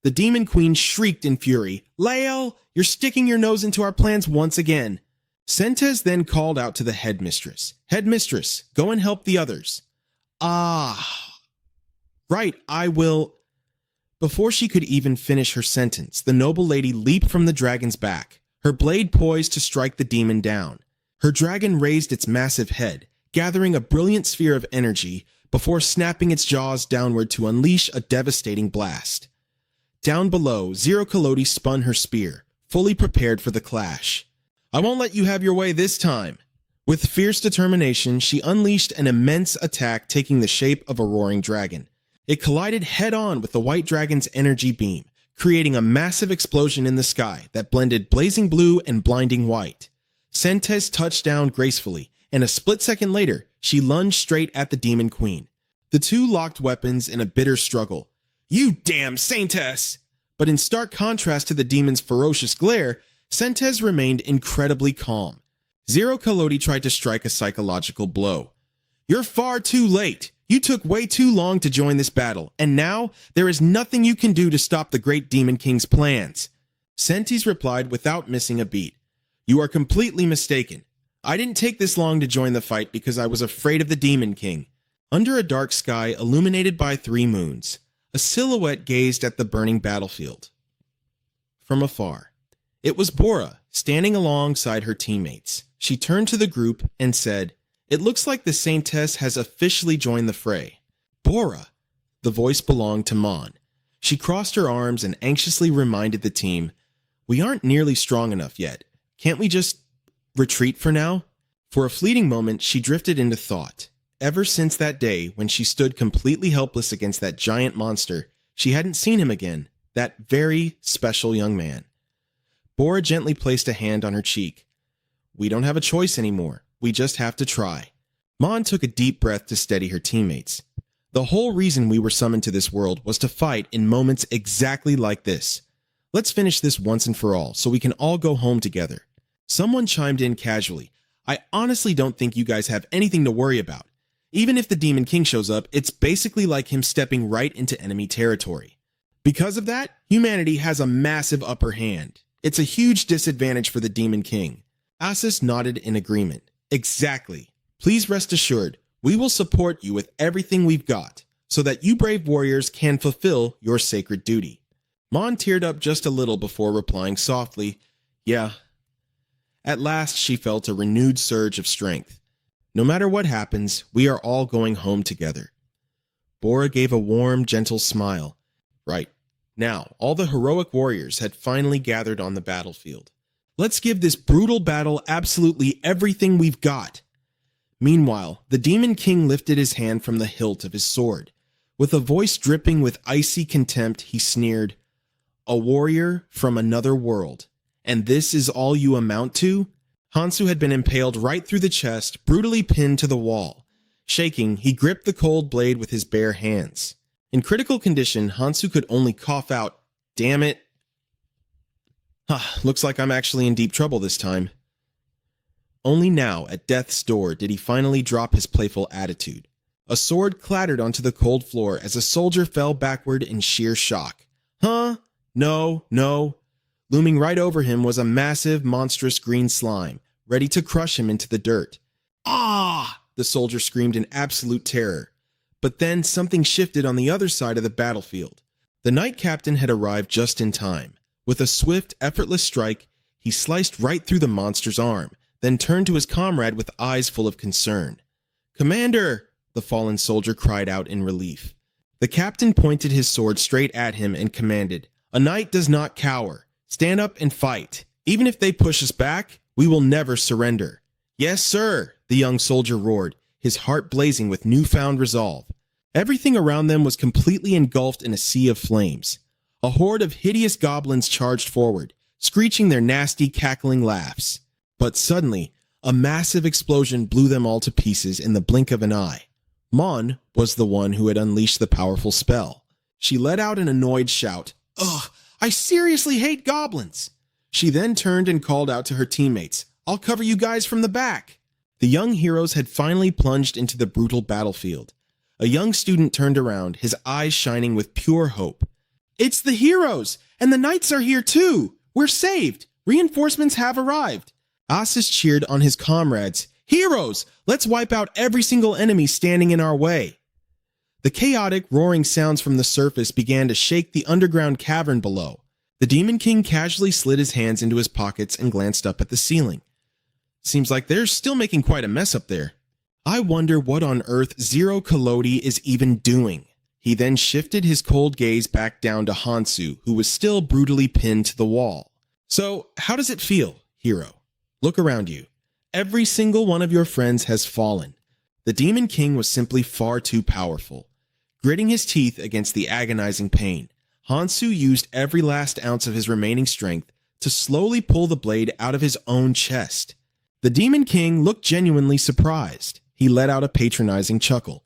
The Demon Queen shrieked in fury, "Lael, you're sticking your nose into our plans once again." Sentes then called out to the headmistress. "Headmistress, go and help the others." "Ah, right, I will." Before she could even finish her sentence, the noble lady leaped from the dragon's back, her blade poised to strike the demon down. Her dragon raised its massive head, gathering a brilliant sphere of energy before snapping its jaws downward to unleash a devastating blast. Down below, Zero Kolodi spun her spear, fully prepared for the clash. "I won't let you have your way this time." With fierce determination, she unleashed an immense attack taking the shape of a roaring dragon. It collided head-on with the white dragon's energy beam, creating a massive explosion in the sky that blended blazing blue and blinding white. Sentes touched down gracefully, and a split second later, she lunged straight at the Demon Queen. The two locked weapons in a bitter struggle. "You damn Saintess!" But in stark contrast to the demon's ferocious glare, Sentes remained incredibly calm. Zero Kolodi tried to strike a psychological blow. "You're far too late. You took way too long to join this battle, and now there is nothing you can do to stop the great Demon King's plans." Sentes replied without missing a beat. "You are completely mistaken. I didn't take this long to join the fight because I was afraid of the Demon King." Under a dark sky illuminated by 3 moons, a silhouette gazed at the burning battlefield. From afar, it was Bora, standing alongside her teammates. She turned to the group and said, "It looks like the Saintess has officially joined the fray." "Bora!" The voice belonged to Mon. She crossed her arms and anxiously reminded the team, "We aren't nearly strong enough yet. Can't we just retreat for now?" For a fleeting moment, she drifted into thought. Ever since that day when she stood completely helpless against that giant monster, she hadn't seen him again, that very special young man. Bora gently placed a hand on her cheek. "We don't have a choice anymore. We just have to try." Mon took a deep breath to steady her teammates. "The whole reason we were summoned to this world was to fight in moments exactly like this. Let's finish this once and for all so we can all go home together." Someone chimed in casually. "I honestly don't think you guys have anything to worry about. Even if the Demon King shows up, it's basically like him stepping right into enemy territory. Because of that, humanity has a massive upper hand. It's a huge disadvantage for the Demon King." Asus nodded in agreement. "Exactly. Please rest assured, we will support you with everything we've got, so that you brave warriors can fulfill your sacred duty." Mon teared up just a little before replying softly, "Yeah." At last, she felt a renewed surge of strength. No matter what happens, we are all going home together. Bora gave a warm, gentle smile. Right. Now, all the heroic warriors had finally gathered on the battlefield. Let's give this brutal battle absolutely everything we've got. Meanwhile, the Demon King lifted his hand from the hilt of his sword. With a voice dripping with icy contempt, he sneered, "A warrior from another world. And this is all you amount to?" Hansu had been impaled right through the chest, brutally pinned to the wall. Shaking, he gripped the cold blade with his bare hands. In critical condition, Hansu could only cough out, "Damn it." Looks like I'm actually in deep trouble this time. Only now, at death's door, did he finally drop his playful attitude. A sword clattered onto the cold floor as a soldier fell backward in sheer shock. Huh? No. Looming right over him was a massive, monstrous green slime, ready to crush him into the dirt. Ah! The soldier screamed in absolute terror. But then something shifted on the other side of the battlefield. The knight captain had arrived just in time. With a swift, effortless strike, he sliced right through the monster's arm, then turned to his comrade with eyes full of concern. "Commander!" the fallen soldier cried out in relief. The captain pointed his sword straight at him and commanded, "A knight does not cower. Stand up and fight. Even if they push us back, we will never surrender." "Yes, sir," the young soldier roared, his heart blazing with newfound resolve. Everything around them was completely engulfed in a sea of flames. A horde of hideous goblins charged forward, screeching their nasty, cackling laughs. But suddenly, a massive explosion blew them all to pieces in the blink of an eye. Mon was the one who had unleashed the powerful spell. She let out an annoyed shout, "Ugh, I seriously hate goblins!" She then turned and called out to her teammates, "I'll cover you guys from the back." The young heroes had finally plunged into the brutal battlefield. A young student turned around, his eyes shining with pure hope. "It's the heroes! And the knights are here too! We're saved! Reinforcements have arrived!" Asis cheered on his comrades. "Heroes! Let's wipe out every single enemy standing in our way!" The chaotic, roaring sounds from the surface began to shake the underground cavern below. The Demon King casually slid his hands into his pockets and glanced up at the ceiling. Seems like they're still making quite a mess up there. I wonder what on earth Zero Kolodi is even doing. He then shifted his cold gaze back down to Hansu, who was still brutally pinned to the wall. "So, how does it feel, hero? Look around you. Every single one of your friends has fallen. The Demon King was simply far too powerful." Gritting his teeth against the agonizing pain, Hansu used every last ounce of his remaining strength to slowly pull the blade out of his own chest. The Demon King looked genuinely surprised. He let out a patronizing chuckle.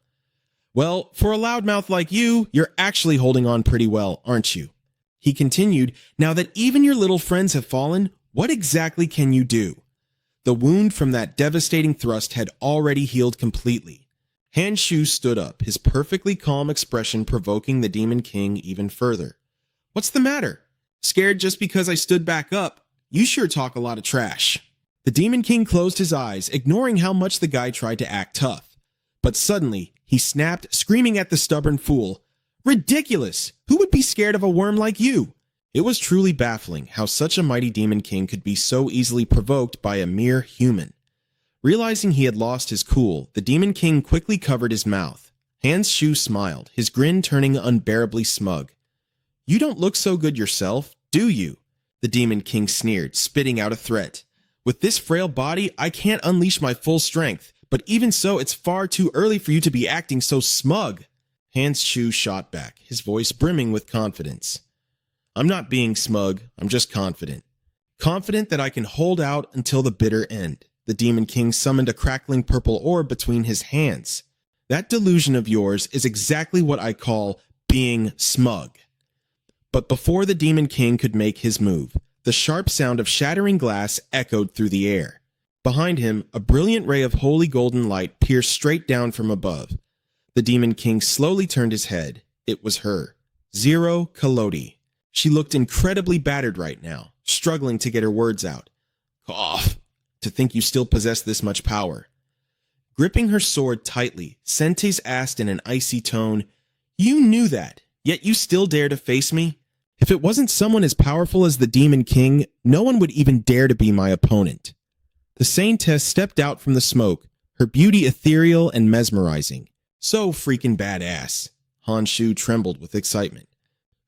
"Well, for a loudmouth like you, you're actually holding on pretty well, aren't you?" He continued, "Now that even your little friends have fallen, what exactly can you do?" The wound from that devastating thrust had already healed completely. Hanshu stood up, his perfectly calm expression provoking the Demon King even further. "What's the matter? Scared just because I stood back up? You sure talk a lot of trash." The Demon King closed his eyes, ignoring how much the guy tried to act tough. But suddenly, he snapped, screaming at the stubborn fool, "Ridiculous! Who would be scared of a worm like you?" It was truly baffling how such a mighty Demon King could be so easily provoked by a mere human. Realizing he had lost his cool, the Demon King quickly covered his mouth. Hanshu smiled, his grin turning unbearably smug. "You don't look so good yourself, do you?" The Demon King sneered, spitting out a threat. "With this frail body, I can't unleash my full strength, but even so, it's far too early for you to be acting so smug." Hanshu shot back, his voice brimming with confidence. "I'm not being smug, I'm just confident. Confident that I can hold out until the bitter end." The Demon King summoned a crackling purple orb between his hands. "That delusion of yours is exactly what I call being smug." But before the Demon King could make his move, the sharp sound of shattering glass echoed through the air. Behind him, a brilliant ray of holy golden light pierced straight down from above. The Demon King slowly turned his head. It was her, Zero Kolodi. She looked incredibly battered right now, struggling to get her words out. "Cough. To think you still possess this much power." Gripping her sword tightly, Sentes asked in an icy tone, "You knew that, yet you still dare to face me? If it wasn't someone as powerful as the Demon King, no one would even dare to be my opponent. The saintess stepped out from the smoke, her beauty ethereal and mesmerizing. So freaking badass. Honshu trembled with excitement.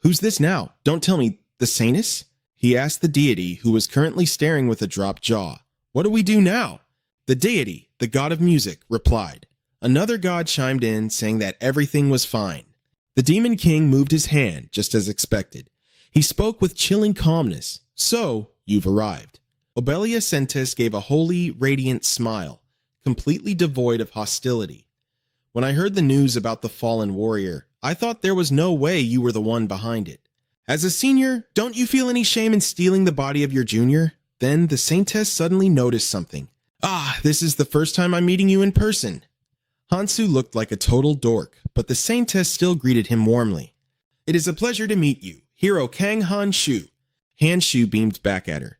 Who's this now? Don't tell me, the saintess? He asked the deity, who was currently staring with a dropped jaw. What do we do now? The deity, the god of music, replied. Another god chimed in, saying that everything was fine. The demon king moved his hand, just as expected. He spoke with chilling calmness. So, you've arrived. Obelia Sentes gave a holy, radiant smile, completely devoid of hostility. When I heard the news about the fallen warrior, I thought there was no way you were the one behind it. As a senior, don't you feel any shame in stealing the body of your junior? Then the saintess suddenly noticed something. Ah, this is the first time I'm meeting you in person. Hansu looked like a total dork, but the saintess still greeted him warmly. It is a pleasure to meet you, Hero Kang Hanshu. Hanshu beamed back at her.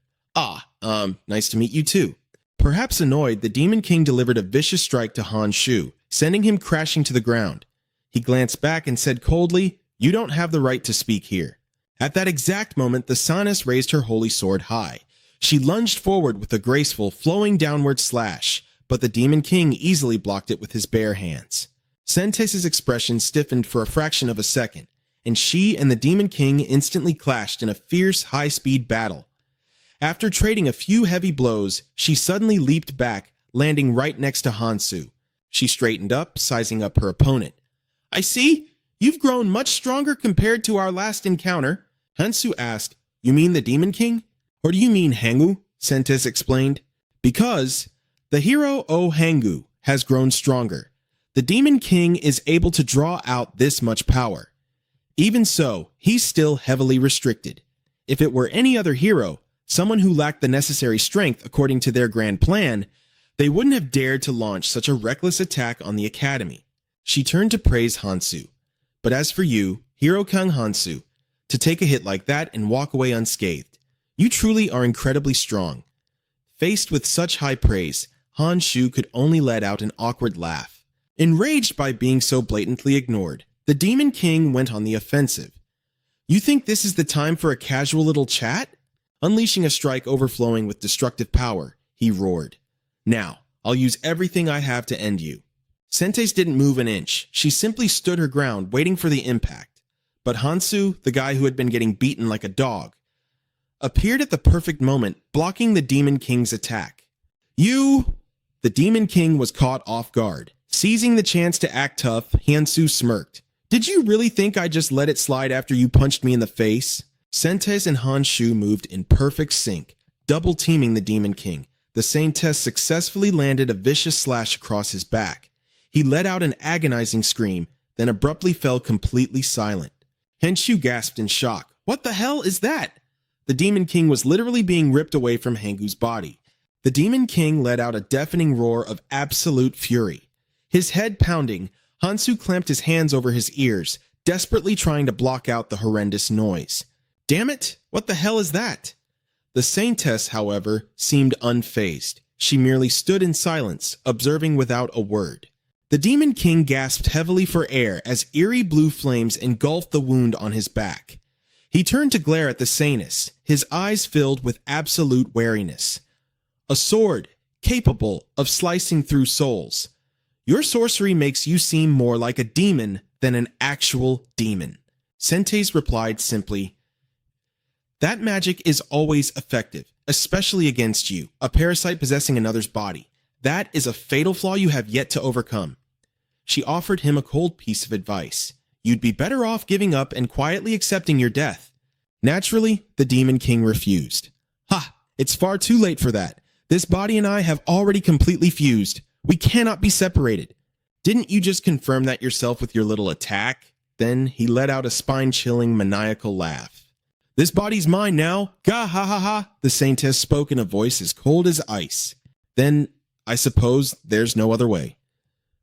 Nice to meet you too. Perhaps annoyed, the Demon King delivered a vicious strike to Hanshu, sending him crashing to the ground. He glanced back and said coldly, You don't have the right to speak here. At that exact moment, the Sanus raised her holy sword high. She lunged forward with a graceful, flowing downward slash, but the Demon King easily blocked it with his bare hands. Sentes's expression stiffened for a fraction of a second, and she and the Demon King instantly clashed in a fierce, high-speed battle. After trading a few heavy blows, she suddenly leaped back, landing right next to Hansu. She straightened up, sizing up her opponent. I see. You've grown much stronger compared to our last encounter. Hansu asked, You mean the Demon King? Or do you mean Hangu? Sentes explained. Because the hero O Hangu has grown stronger. The Demon King is able to draw out this much power. Even so, he's still heavily restricted. If it were any other hero, someone who lacked the necessary strength according to their grand plan, they wouldn't have dared to launch such a reckless attack on the academy. She turned to praise Hansu. But as for you, Hero Kang Hansu, to take a hit like that and walk away unscathed, you truly are incredibly strong. Faced with such high praise, Hanshu could only let out an awkward laugh. Enraged by being so blatantly ignored, the Demon King went on the offensive. You think this is the time for a casual little chat? Unleashing a strike overflowing with destructive power, he roared. Now, I'll use everything I have to end you. Sentes didn't move an inch. She simply stood her ground, waiting for the impact. But Hansu, the guy who had been getting beaten like a dog, appeared at the perfect moment, blocking the Demon King's attack. You! The Demon King was caught off guard. Seizing the chance to act tough, Hansu smirked. Did you really think I just let it slide after you punched me in the face? Sentes and Hanshu moved in perfect sync, double-teaming the Demon King. The Saintess successfully landed a vicious slash across his back. He let out an agonizing scream, then abruptly fell completely silent. Henshu gasped in shock. What the hell is that? The Demon King was literally being ripped away from Hangu's body. The Demon King let out a deafening roar of absolute fury. His head pounding, Hansu clamped his hands over his ears, desperately trying to block out the horrendous noise. Damn it! What the hell is that? The Saintess, however, seemed unfazed. She merely stood in silence, observing without a word. The Demon King gasped heavily for air as eerie blue flames engulfed the wound on his back. He turned to glare at the Saintess, his eyes filled with absolute wariness. A sword, capable of slicing through souls. Your sorcery makes you seem more like a demon than an actual demon. Sentes replied simply, That magic is always effective, especially against you, a parasite possessing another's body. That is a fatal flaw you have yet to overcome. She offered him a cold piece of advice. You'd be better off giving up and quietly accepting your death. Naturally, the Demon King refused. Ha! It's far too late for that. This body and I have already completely fused. We cannot be separated. Didn't you just confirm that yourself with your little attack? Then he let out a spine-chilling, maniacal laugh. This body's mine now. Gah ha ha ha, the Saintess spoke in a voice as cold as ice. Then, I suppose, there's no other way.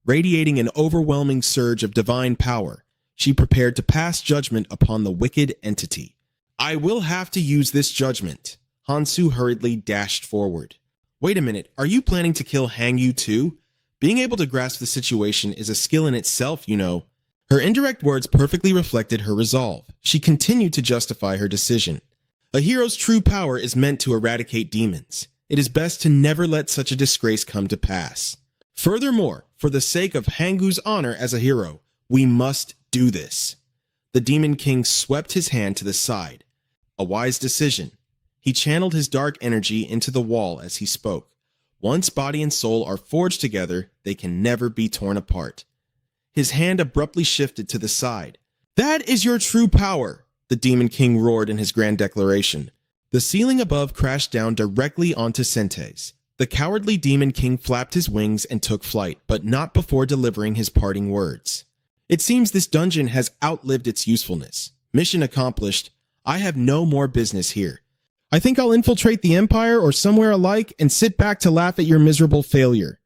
Radiating an overwhelming surge of divine power, she prepared to pass judgment upon the wicked entity. I will have to use this judgment. Hansu hurriedly dashed forward. Wait a minute, are you planning to kill Hangyu too? Being able to grasp the situation is a skill in itself, you know. Her indirect words perfectly reflected her resolve. She continued to justify her decision. A hero's true power is meant to eradicate demons. It is best to never let such a disgrace come to pass. Furthermore, for the sake of Hangu's honor as a hero, we must do this. The Demon King swept his hand to the side. A wise decision. He channeled his dark energy into the wall as he spoke. Once body and soul are forged together, they can never be torn apart. His hand abruptly shifted to the side. "That is your true power," the Demon King roared in his grand declaration. The ceiling above crashed down directly onto Sentes. The cowardly Demon King flapped his wings and took flight, but not before delivering his parting words. "It seems this dungeon has outlived its usefulness. Mission accomplished. I have no more business here. I think I'll infiltrate the Empire or somewhere alike and sit back to laugh at your miserable failure."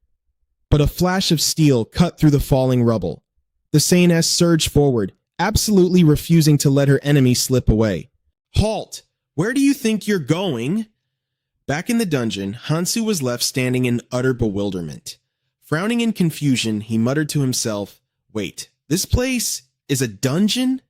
But a flash of steel cut through the falling rubble. The Saintess surged forward, absolutely refusing to let her enemy slip away. "Halt! Where do you think you're going?" Back in the dungeon, Hansu was left standing in utter bewilderment. Frowning in confusion, he muttered to himself, "Wait, this place is a dungeon?"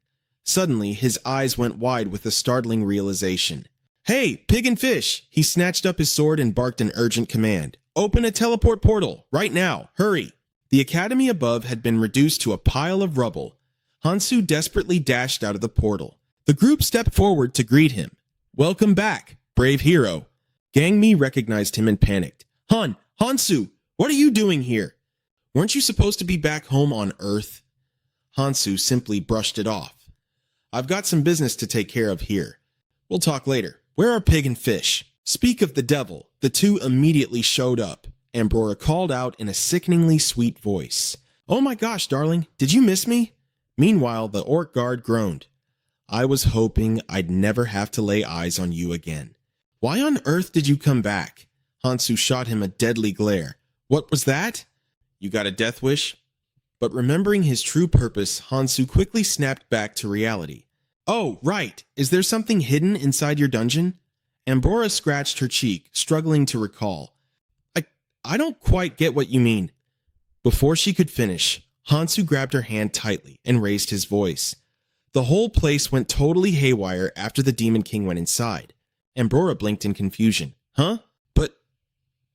Suddenly, his eyes went wide with a startling realization. "Hey, pig and fish!" He snatched up his sword and barked an urgent command. "Open a teleport portal, right now, hurry!" The academy above had been reduced to a pile of rubble. Hansu desperately dashed out of the portal. The group stepped forward to greet him. "Welcome back, brave hero." Gang Mi recognized him and panicked. Hansu, what are you doing here? Weren't you supposed to be back home on Earth?" Hansu simply brushed it off. "I've got some business to take care of here. We'll talk later. Where are pig and fish?" Speak of the devil, the two immediately showed up. Ambrora called out in a sickeningly sweet voice. "Oh my gosh, darling, did you miss me?" Meanwhile, the orc guard groaned. "I was hoping I'd never have to lay eyes on you again." "Why on earth did you come back?" Hansu shot him a deadly glare. "What was that?" "You got a death wish?" But remembering his true purpose, Hansu quickly snapped back to reality. "Oh, right. Is there something hidden inside your dungeon?" Ambrora scratched her cheek, struggling to recall. I don't quite get what you mean." Before she could finish, Hansu grabbed her hand tightly and raised his voice. The whole place went totally haywire after the Demon King went inside. Ambrora blinked in confusion. "Huh? But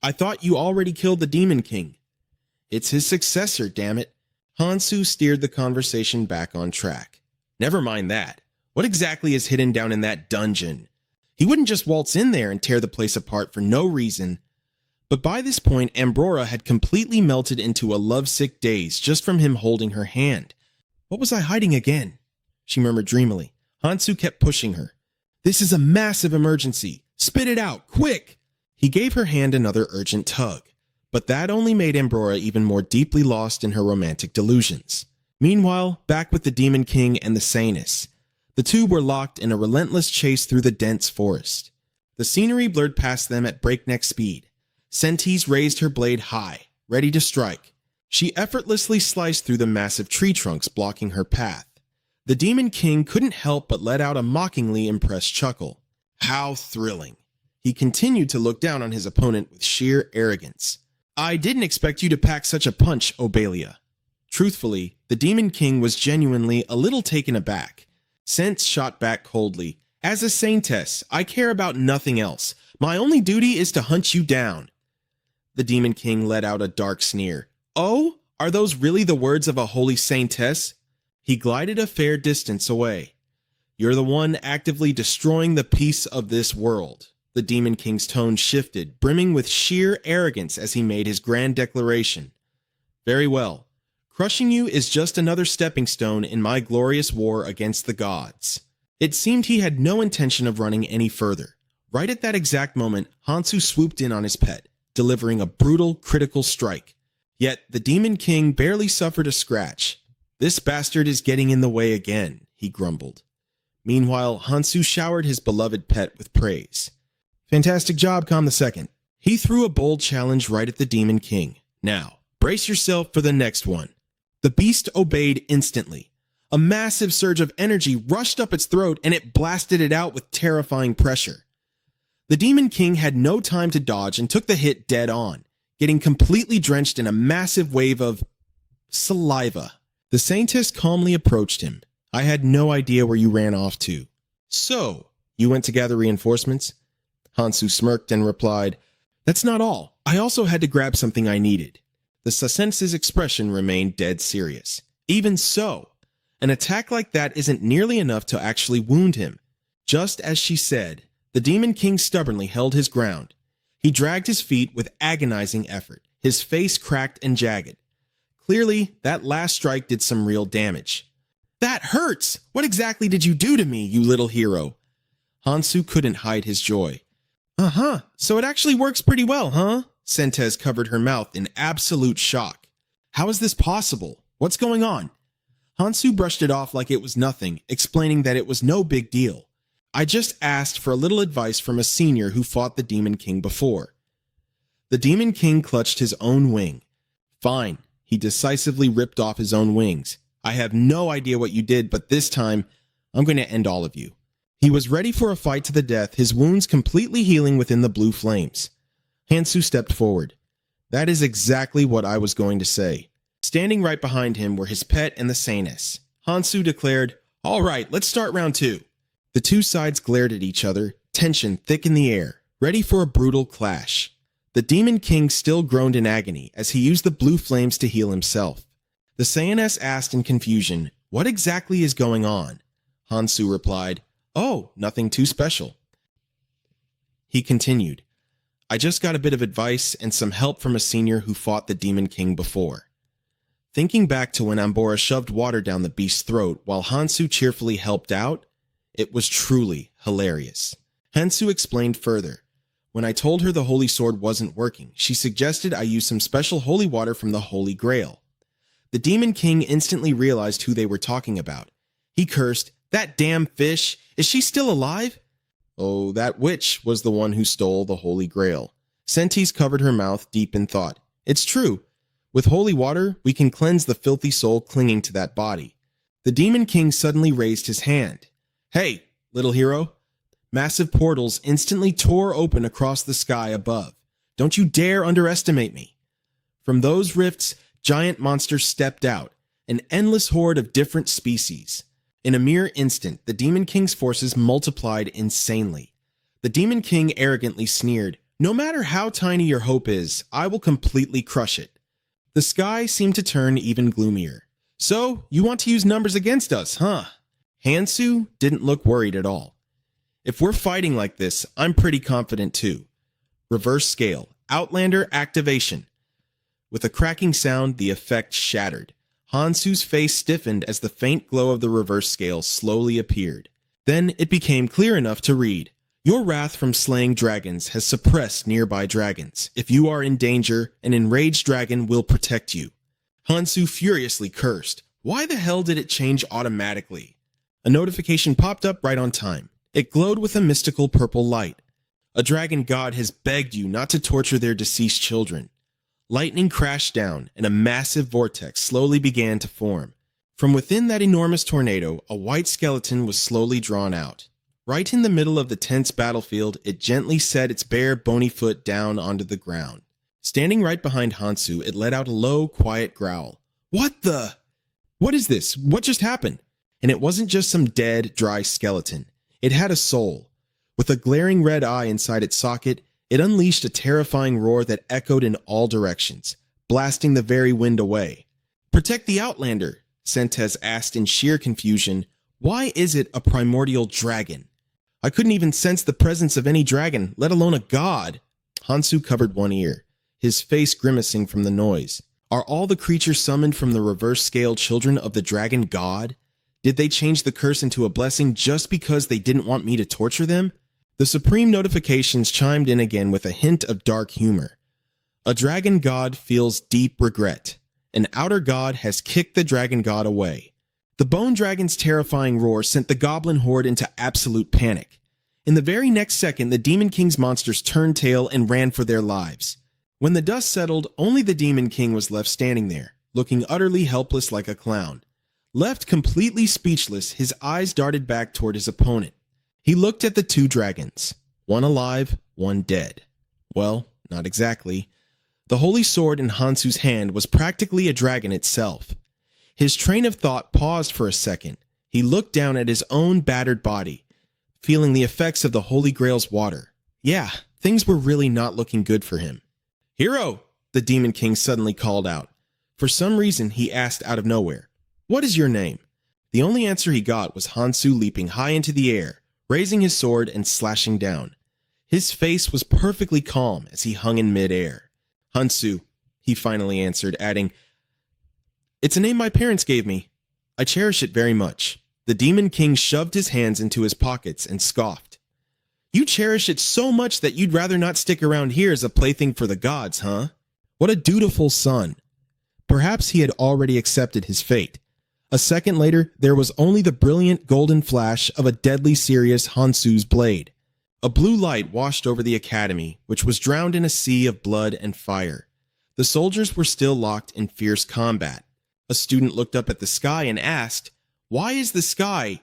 I thought you already killed the Demon King." "It's his successor, damn it." Hansu steered the conversation back on track. "Never mind that. What exactly is hidden down in that dungeon? He wouldn't just waltz in there and tear the place apart for no reason." But by this point, Ambrora had completely melted into a lovesick daze just from him holding her hand. "What was I hiding again?" she murmured dreamily. Hansu kept pushing her. "This is a massive emergency. Spit it out, quick!" He gave her hand another urgent tug, but that only made Ambrora even more deeply lost in her romantic delusions. Meanwhile, back with the Demon King and the Saintess, the two were locked in a relentless chase through the dense forest. The scenery blurred past them at breakneck speed. Sentes raised her blade high, ready to strike. She effortlessly sliced through the massive tree trunks blocking her path. The Demon King couldn't help but let out a mockingly impressed chuckle. How thrilling. He continued to look down on his opponent with sheer arrogance. "I didn't expect you to pack such a punch, Obelia." Truthfully, the Demon King was genuinely a little taken aback. Sentes shot back coldly. "As a saintess, I care about nothing else. My only duty is to hunt you down." The Demon King let out a dark sneer. "Oh, are those really the words of a holy saintess?" He glided a fair distance away. "You're the one actively destroying the peace of this world." The Demon King's tone shifted, brimming with sheer arrogance as he made his grand declaration. "Very well. Crushing you is just another stepping stone in my glorious war against the gods." It seemed he had no intention of running any further. Right at that exact moment, Hansu swooped in on his pet, delivering a brutal, critical strike. Yet the Demon King barely suffered a scratch. "This bastard is getting in the way again," he grumbled. Meanwhile, Hansu showered his beloved pet with praise. "Fantastic job, Calm II. He threw a bold challenge right at the Demon King. "Now, brace yourself for the next one." The beast obeyed instantly. A massive surge of energy rushed up its throat and it blasted it out with terrifying pressure. The Demon King had no time to dodge and took the hit dead on, getting completely drenched in a massive wave of saliva. The Saintess calmly approached him. "I had no idea where you ran off to." "So, you went to gather reinforcements?" Hansu smirked and replied, That's not all. I also had to grab something I needed. The Sasense's expression remained dead serious. Even so, an attack like that isn't nearly enough to actually wound him. Just as she said, the Demon King stubbornly held his ground. He dragged his feet with agonizing effort, his face cracked and jagged. Clearly, that last strike did some real damage. That hurts! What exactly did you do to me, you little hero? Hansu couldn't hide his joy. Uh-huh, so it actually works pretty well, huh? Sentez covered her mouth in absolute shock. How is this possible? What's going on? Hansu brushed it off like it was nothing, explaining that it was no big deal. I just asked for a little advice from a senior who fought the Demon King before. The Demon King clutched his own wing. Fine, he decisively ripped off his own wings. I have no idea what you did, but this time, I'm going to end all of you. He was ready for a fight to the death, his wounds completely healing within the blue flames. Hansu stepped forward. That is exactly what I was going to say. Standing right behind him were his pet and the Sanus. Hansu declared, "All right, let's start round 2. The two sides glared at each other, tension thick in the air, ready for a brutal clash. The Demon King still groaned in agony as he used the blue flames to heal himself. The Sanus asked in confusion, "What exactly is going on?" Hansu replied, "Oh, nothing too special." He continued, "I just got a bit of advice and some help from a senior who fought the Demon King before." Thinking back to when Ambora shoved water down the beast's throat while Hansu cheerfully helped out, it was truly hilarious. Hansu explained further. When I told her the holy sword wasn't working, she suggested I use some special holy water from the Holy Grail. The Demon King instantly realized who they were talking about. He cursed, "That damn fish! Is she still alive?" Oh, that witch was the one who stole the Holy Grail. Sentes covered her mouth deep in thought. It's true. With holy water, we can cleanse the filthy soul clinging to that body. The Demon King suddenly raised his hand. "Hey, little hero." Massive portals instantly tore open across the sky above. "Don't you dare underestimate me." From those rifts, giant monsters stepped out, an endless horde of different species. In a mere instant, the Demon King's forces multiplied insanely. The Demon King arrogantly sneered, "No matter how tiny your hope is, I will completely crush it." The sky seemed to turn even gloomier. "So, you want to use numbers against us, huh?" Hansu didn't look worried at all. "If we're fighting like this, I'm pretty confident too." Reverse scale, Outlander activation. With a cracking sound, the effect shattered. Hansu's face stiffened as the faint glow of the reverse scale slowly appeared. Then it became clear enough to read, "Your wrath from slaying dragons has suppressed nearby dragons. If you are in danger, an enraged dragon will protect you." Hansu furiously cursed. Why the hell did it change automatically? A notification popped up right on time. It glowed with a mystical purple light. A dragon god has begged you not to torture their deceased children. Lightning crashed down, and a massive vortex slowly began to form. From within that enormous tornado, a white skeleton was slowly drawn out. Right in the middle of the tense battlefield, it gently set its bare, bony foot down onto the ground. Standing right behind Hansu, it let out a low, quiet growl. "What the? What is this? What just happened?" And it wasn't just some dead, dry skeleton. It had a soul. With a glaring red eye inside its socket, it unleashed a terrifying roar that echoed in all directions, blasting the very wind away. "Protect the Outlander," Sentes asked in sheer confusion. "Why is it a primordial dragon? I couldn't even sense the presence of any dragon, let alone a god." Hansu covered one ear, his face grimacing from the noise. Are all the creatures summoned from the reverse scale children of the dragon god? Did they change the curse into a blessing just because they didn't want me to torture them? The supreme notifications chimed in again with a hint of dark humor. A dragon god feels deep regret. An outer god has kicked the dragon god away. The bone dragon's terrifying roar sent the goblin horde into absolute panic. In the very next second, the Demon King's monsters turned tail and ran for their lives. When the dust settled, only the Demon King was left standing there, looking utterly helpless like a clown. Left completely speechless, his eyes darted back toward his opponent. He looked at the two dragons, one alive, one dead. Well, not exactly. The holy sword in Hansu's hand was practically a dragon itself. His train of thought paused for a second. He looked down at his own battered body, feeling the effects of the Holy Grail's water. Yeah, Things were really not looking good for him. "Hero!" the Demon King suddenly called out. For some reason, he asked out of nowhere, "What is your name?" The only answer he got was Hansu leaping high into the air, raising his sword and slashing down. His face was perfectly calm as he hung in midair. "Hansu," he finally answered, adding, "It's a name my parents gave me. I cherish it very much." The Demon King shoved his hands into his pockets and scoffed. "You cherish it so much that you'd rather not stick around here as a plaything for the gods, huh? What a dutiful son." Perhaps he had already accepted his fate. A second later, there was only the brilliant golden flash of a deadly serious Hansu's blade. A blue light washed over the academy, which was drowned in a sea of blood and fire. The soldiers were still locked in fierce combat. A student looked up at the sky and asked, "Why is the sky?"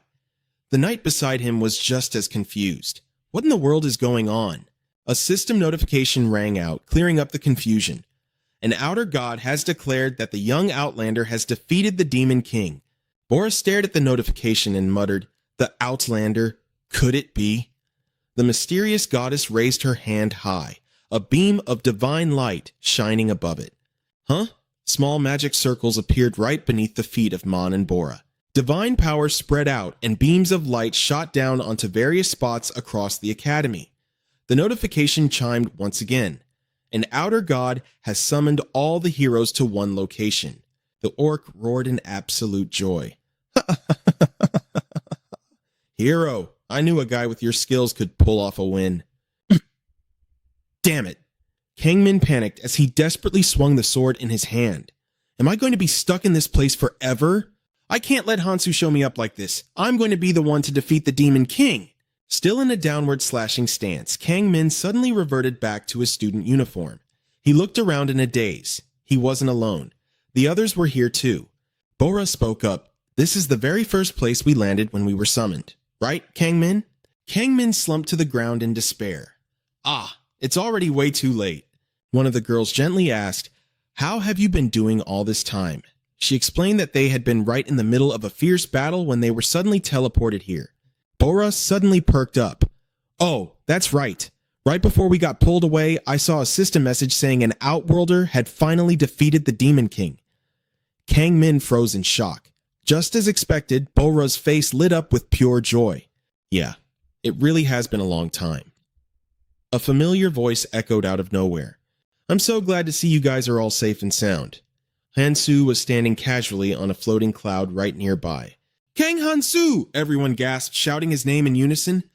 The knight beside him was just as confused. What in the world is going on? A system notification rang out, clearing up the confusion. An outer god has declared that the young outlander has defeated the Demon King. Boris stared at the notification and muttered, "The outlander? Could it be?" The mysterious goddess raised her hand high, a beam of divine light shining above it. "Huh?" Small magic circles appeared right beneath the feet of Mon and Bora. Divine power spread out and beams of light shot down onto various spots across the academy. The notification chimed once again. An outer god has summoned all the heroes to one location. The orc roared in absolute joy. "Hero, I knew a guy with your skills could pull off a win." Damn it. Kangmin panicked as he desperately swung the sword in his hand. "Am I going to be stuck in this place forever? I can't let Hansu show me up like this. I'm going to be the one to defeat the Demon King." Still in a downward slashing stance, Kangmin suddenly reverted back to his student uniform. He looked around in a daze. He wasn't alone. The others were here too. Bora spoke up. "This is the very first place we landed when we were summoned. Right, Kangmin?" Kangmin slumped to the ground in despair. "Ah, it's already way too late." One of the girls gently asked, "How have you been doing all this time?" She explained that they had been right in the middle of a fierce battle when they were suddenly teleported here. Bora suddenly perked up. "Oh, that's right. Right before we got pulled away, I saw a system message saying an Outworlder had finally defeated the Demon King." Kangmin froze in shock. Just as expected, Bora's face lit up with pure joy. "Yeah, it really has been a long time." A familiar voice echoed out of nowhere. "I'm so glad to see you guys are all safe and sound." Hansu was standing casually on a floating cloud right nearby. "Kang Hansu!" everyone gasped, shouting his name in unison.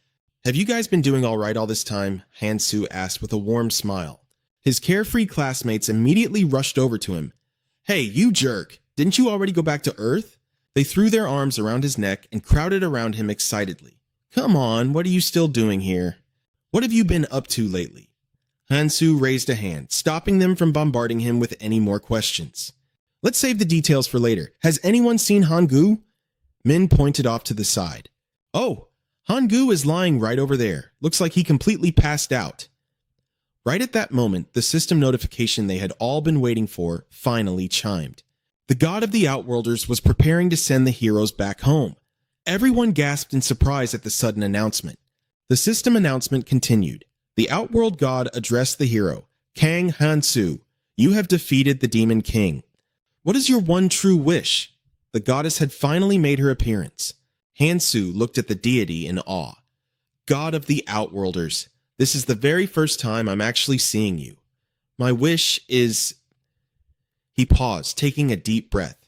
"Have you guys been doing all right all this time?" Hansu asked with a warm smile. His carefree classmates immediately rushed over to him. "Hey, you jerk! Didn't you already go back to Earth?" They threw their arms around his neck and crowded around him excitedly. "Come on, what are you still doing here? What have you been up to lately?" Hansu raised a hand, stopping them from bombarding him with any more questions. "Let's save the details for later. Has anyone seen Hangu?" Min pointed off to the side. "Oh, Hangu is lying right over there. Looks like he completely passed out." Right at that moment, the system notification they had all been waiting for finally chimed. The god of the Outworlders was preparing to send the heroes back home. Everyone gasped in surprise at the sudden announcement. The system announcement continued. The Outworld god addressed the hero, Kang Hansu. "You have defeated the Demon King. What is your one true wish?" The goddess had finally made her appearance. Hansu looked at the deity in awe. "God of the Outworlders, this is the very first time I'm actually seeing you. My wish is..." He paused, taking a deep breath.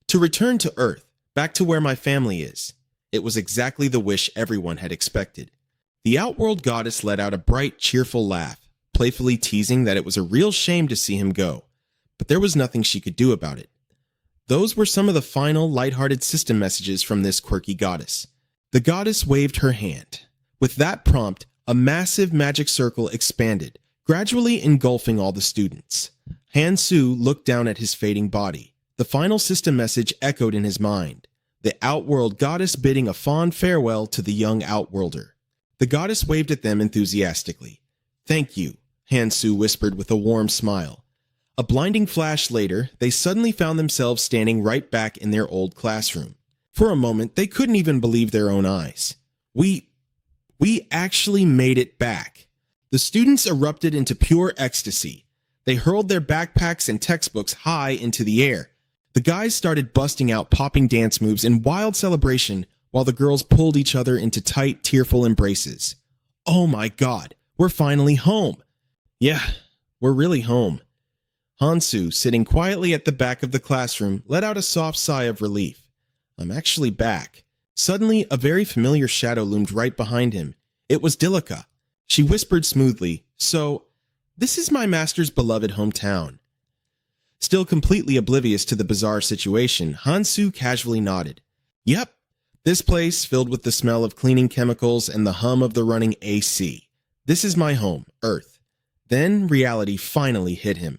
"To return to Earth, back to where my family is." It was exactly the wish everyone had expected. The Outworld goddess let out a bright, cheerful laugh, playfully teasing that it was a real shame to see him go. But there was nothing she could do about it. Those were some of the final, lighthearted system messages from this quirky goddess. The goddess waved her hand. With that prompt, a massive magic circle expanded, gradually engulfing all the students. Hansu looked down at his fading body. The final system message echoed in his mind. The Outworld goddess bidding a fond farewell to the young Outworlder. The goddess waved at them enthusiastically. "Thank you," Hansu whispered with a warm smile. A blinding flash later, they suddenly found themselves standing right back in their old classroom. For a moment, they couldn't even believe their own eyes. We actually made it back. The students erupted into pure ecstasy. They hurled their backpacks and textbooks high into the air. The guys started busting out popping dance moves in wild celebration while the girls pulled each other into tight, tearful embraces. Oh my God, we're finally home. Yeah, we're really home. Hansu, sitting quietly at the back of the classroom, let out a soft sigh of relief. I'm actually back. Suddenly, a very familiar shadow loomed right behind him. It was Dilika. She whispered smoothly, "So, this is my master's beloved hometown." Still completely oblivious to the bizarre situation, Hansu casually nodded. Yep, this place filled with the smell of cleaning chemicals and the hum of the running AC. This is my home, Earth. Then reality finally hit him.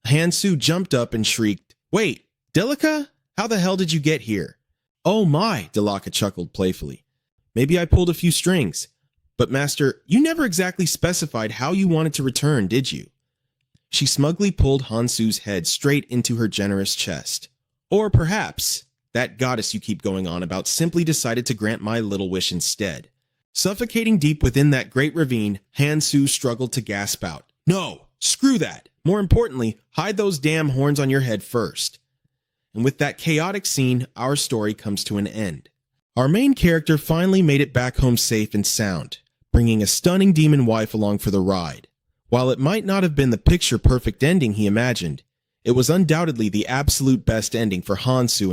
Hansu jumped up and shrieked, "Wait, Dilika? How the hell did you get here?" "Oh my," Dilaka chuckled playfully. "Maybe I pulled a few strings. But master, you never exactly specified how you wanted to return, did you?" She smugly pulled Hansu's head straight into her generous chest. "Or perhaps that goddess you keep going on about simply decided to grant my little wish instead." Suffocating deep within that great ravine, Hansu struggled to gasp out, "No, screw that. More importantly, hide those damn horns on your head first." And with that chaotic scene, our story comes to an end. Our main character finally made it back home safe and sound, bringing a stunning demon wife along for the ride. While it might not have been the picture-perfect ending he imagined, it was undoubtedly the absolute best ending for Hansu and his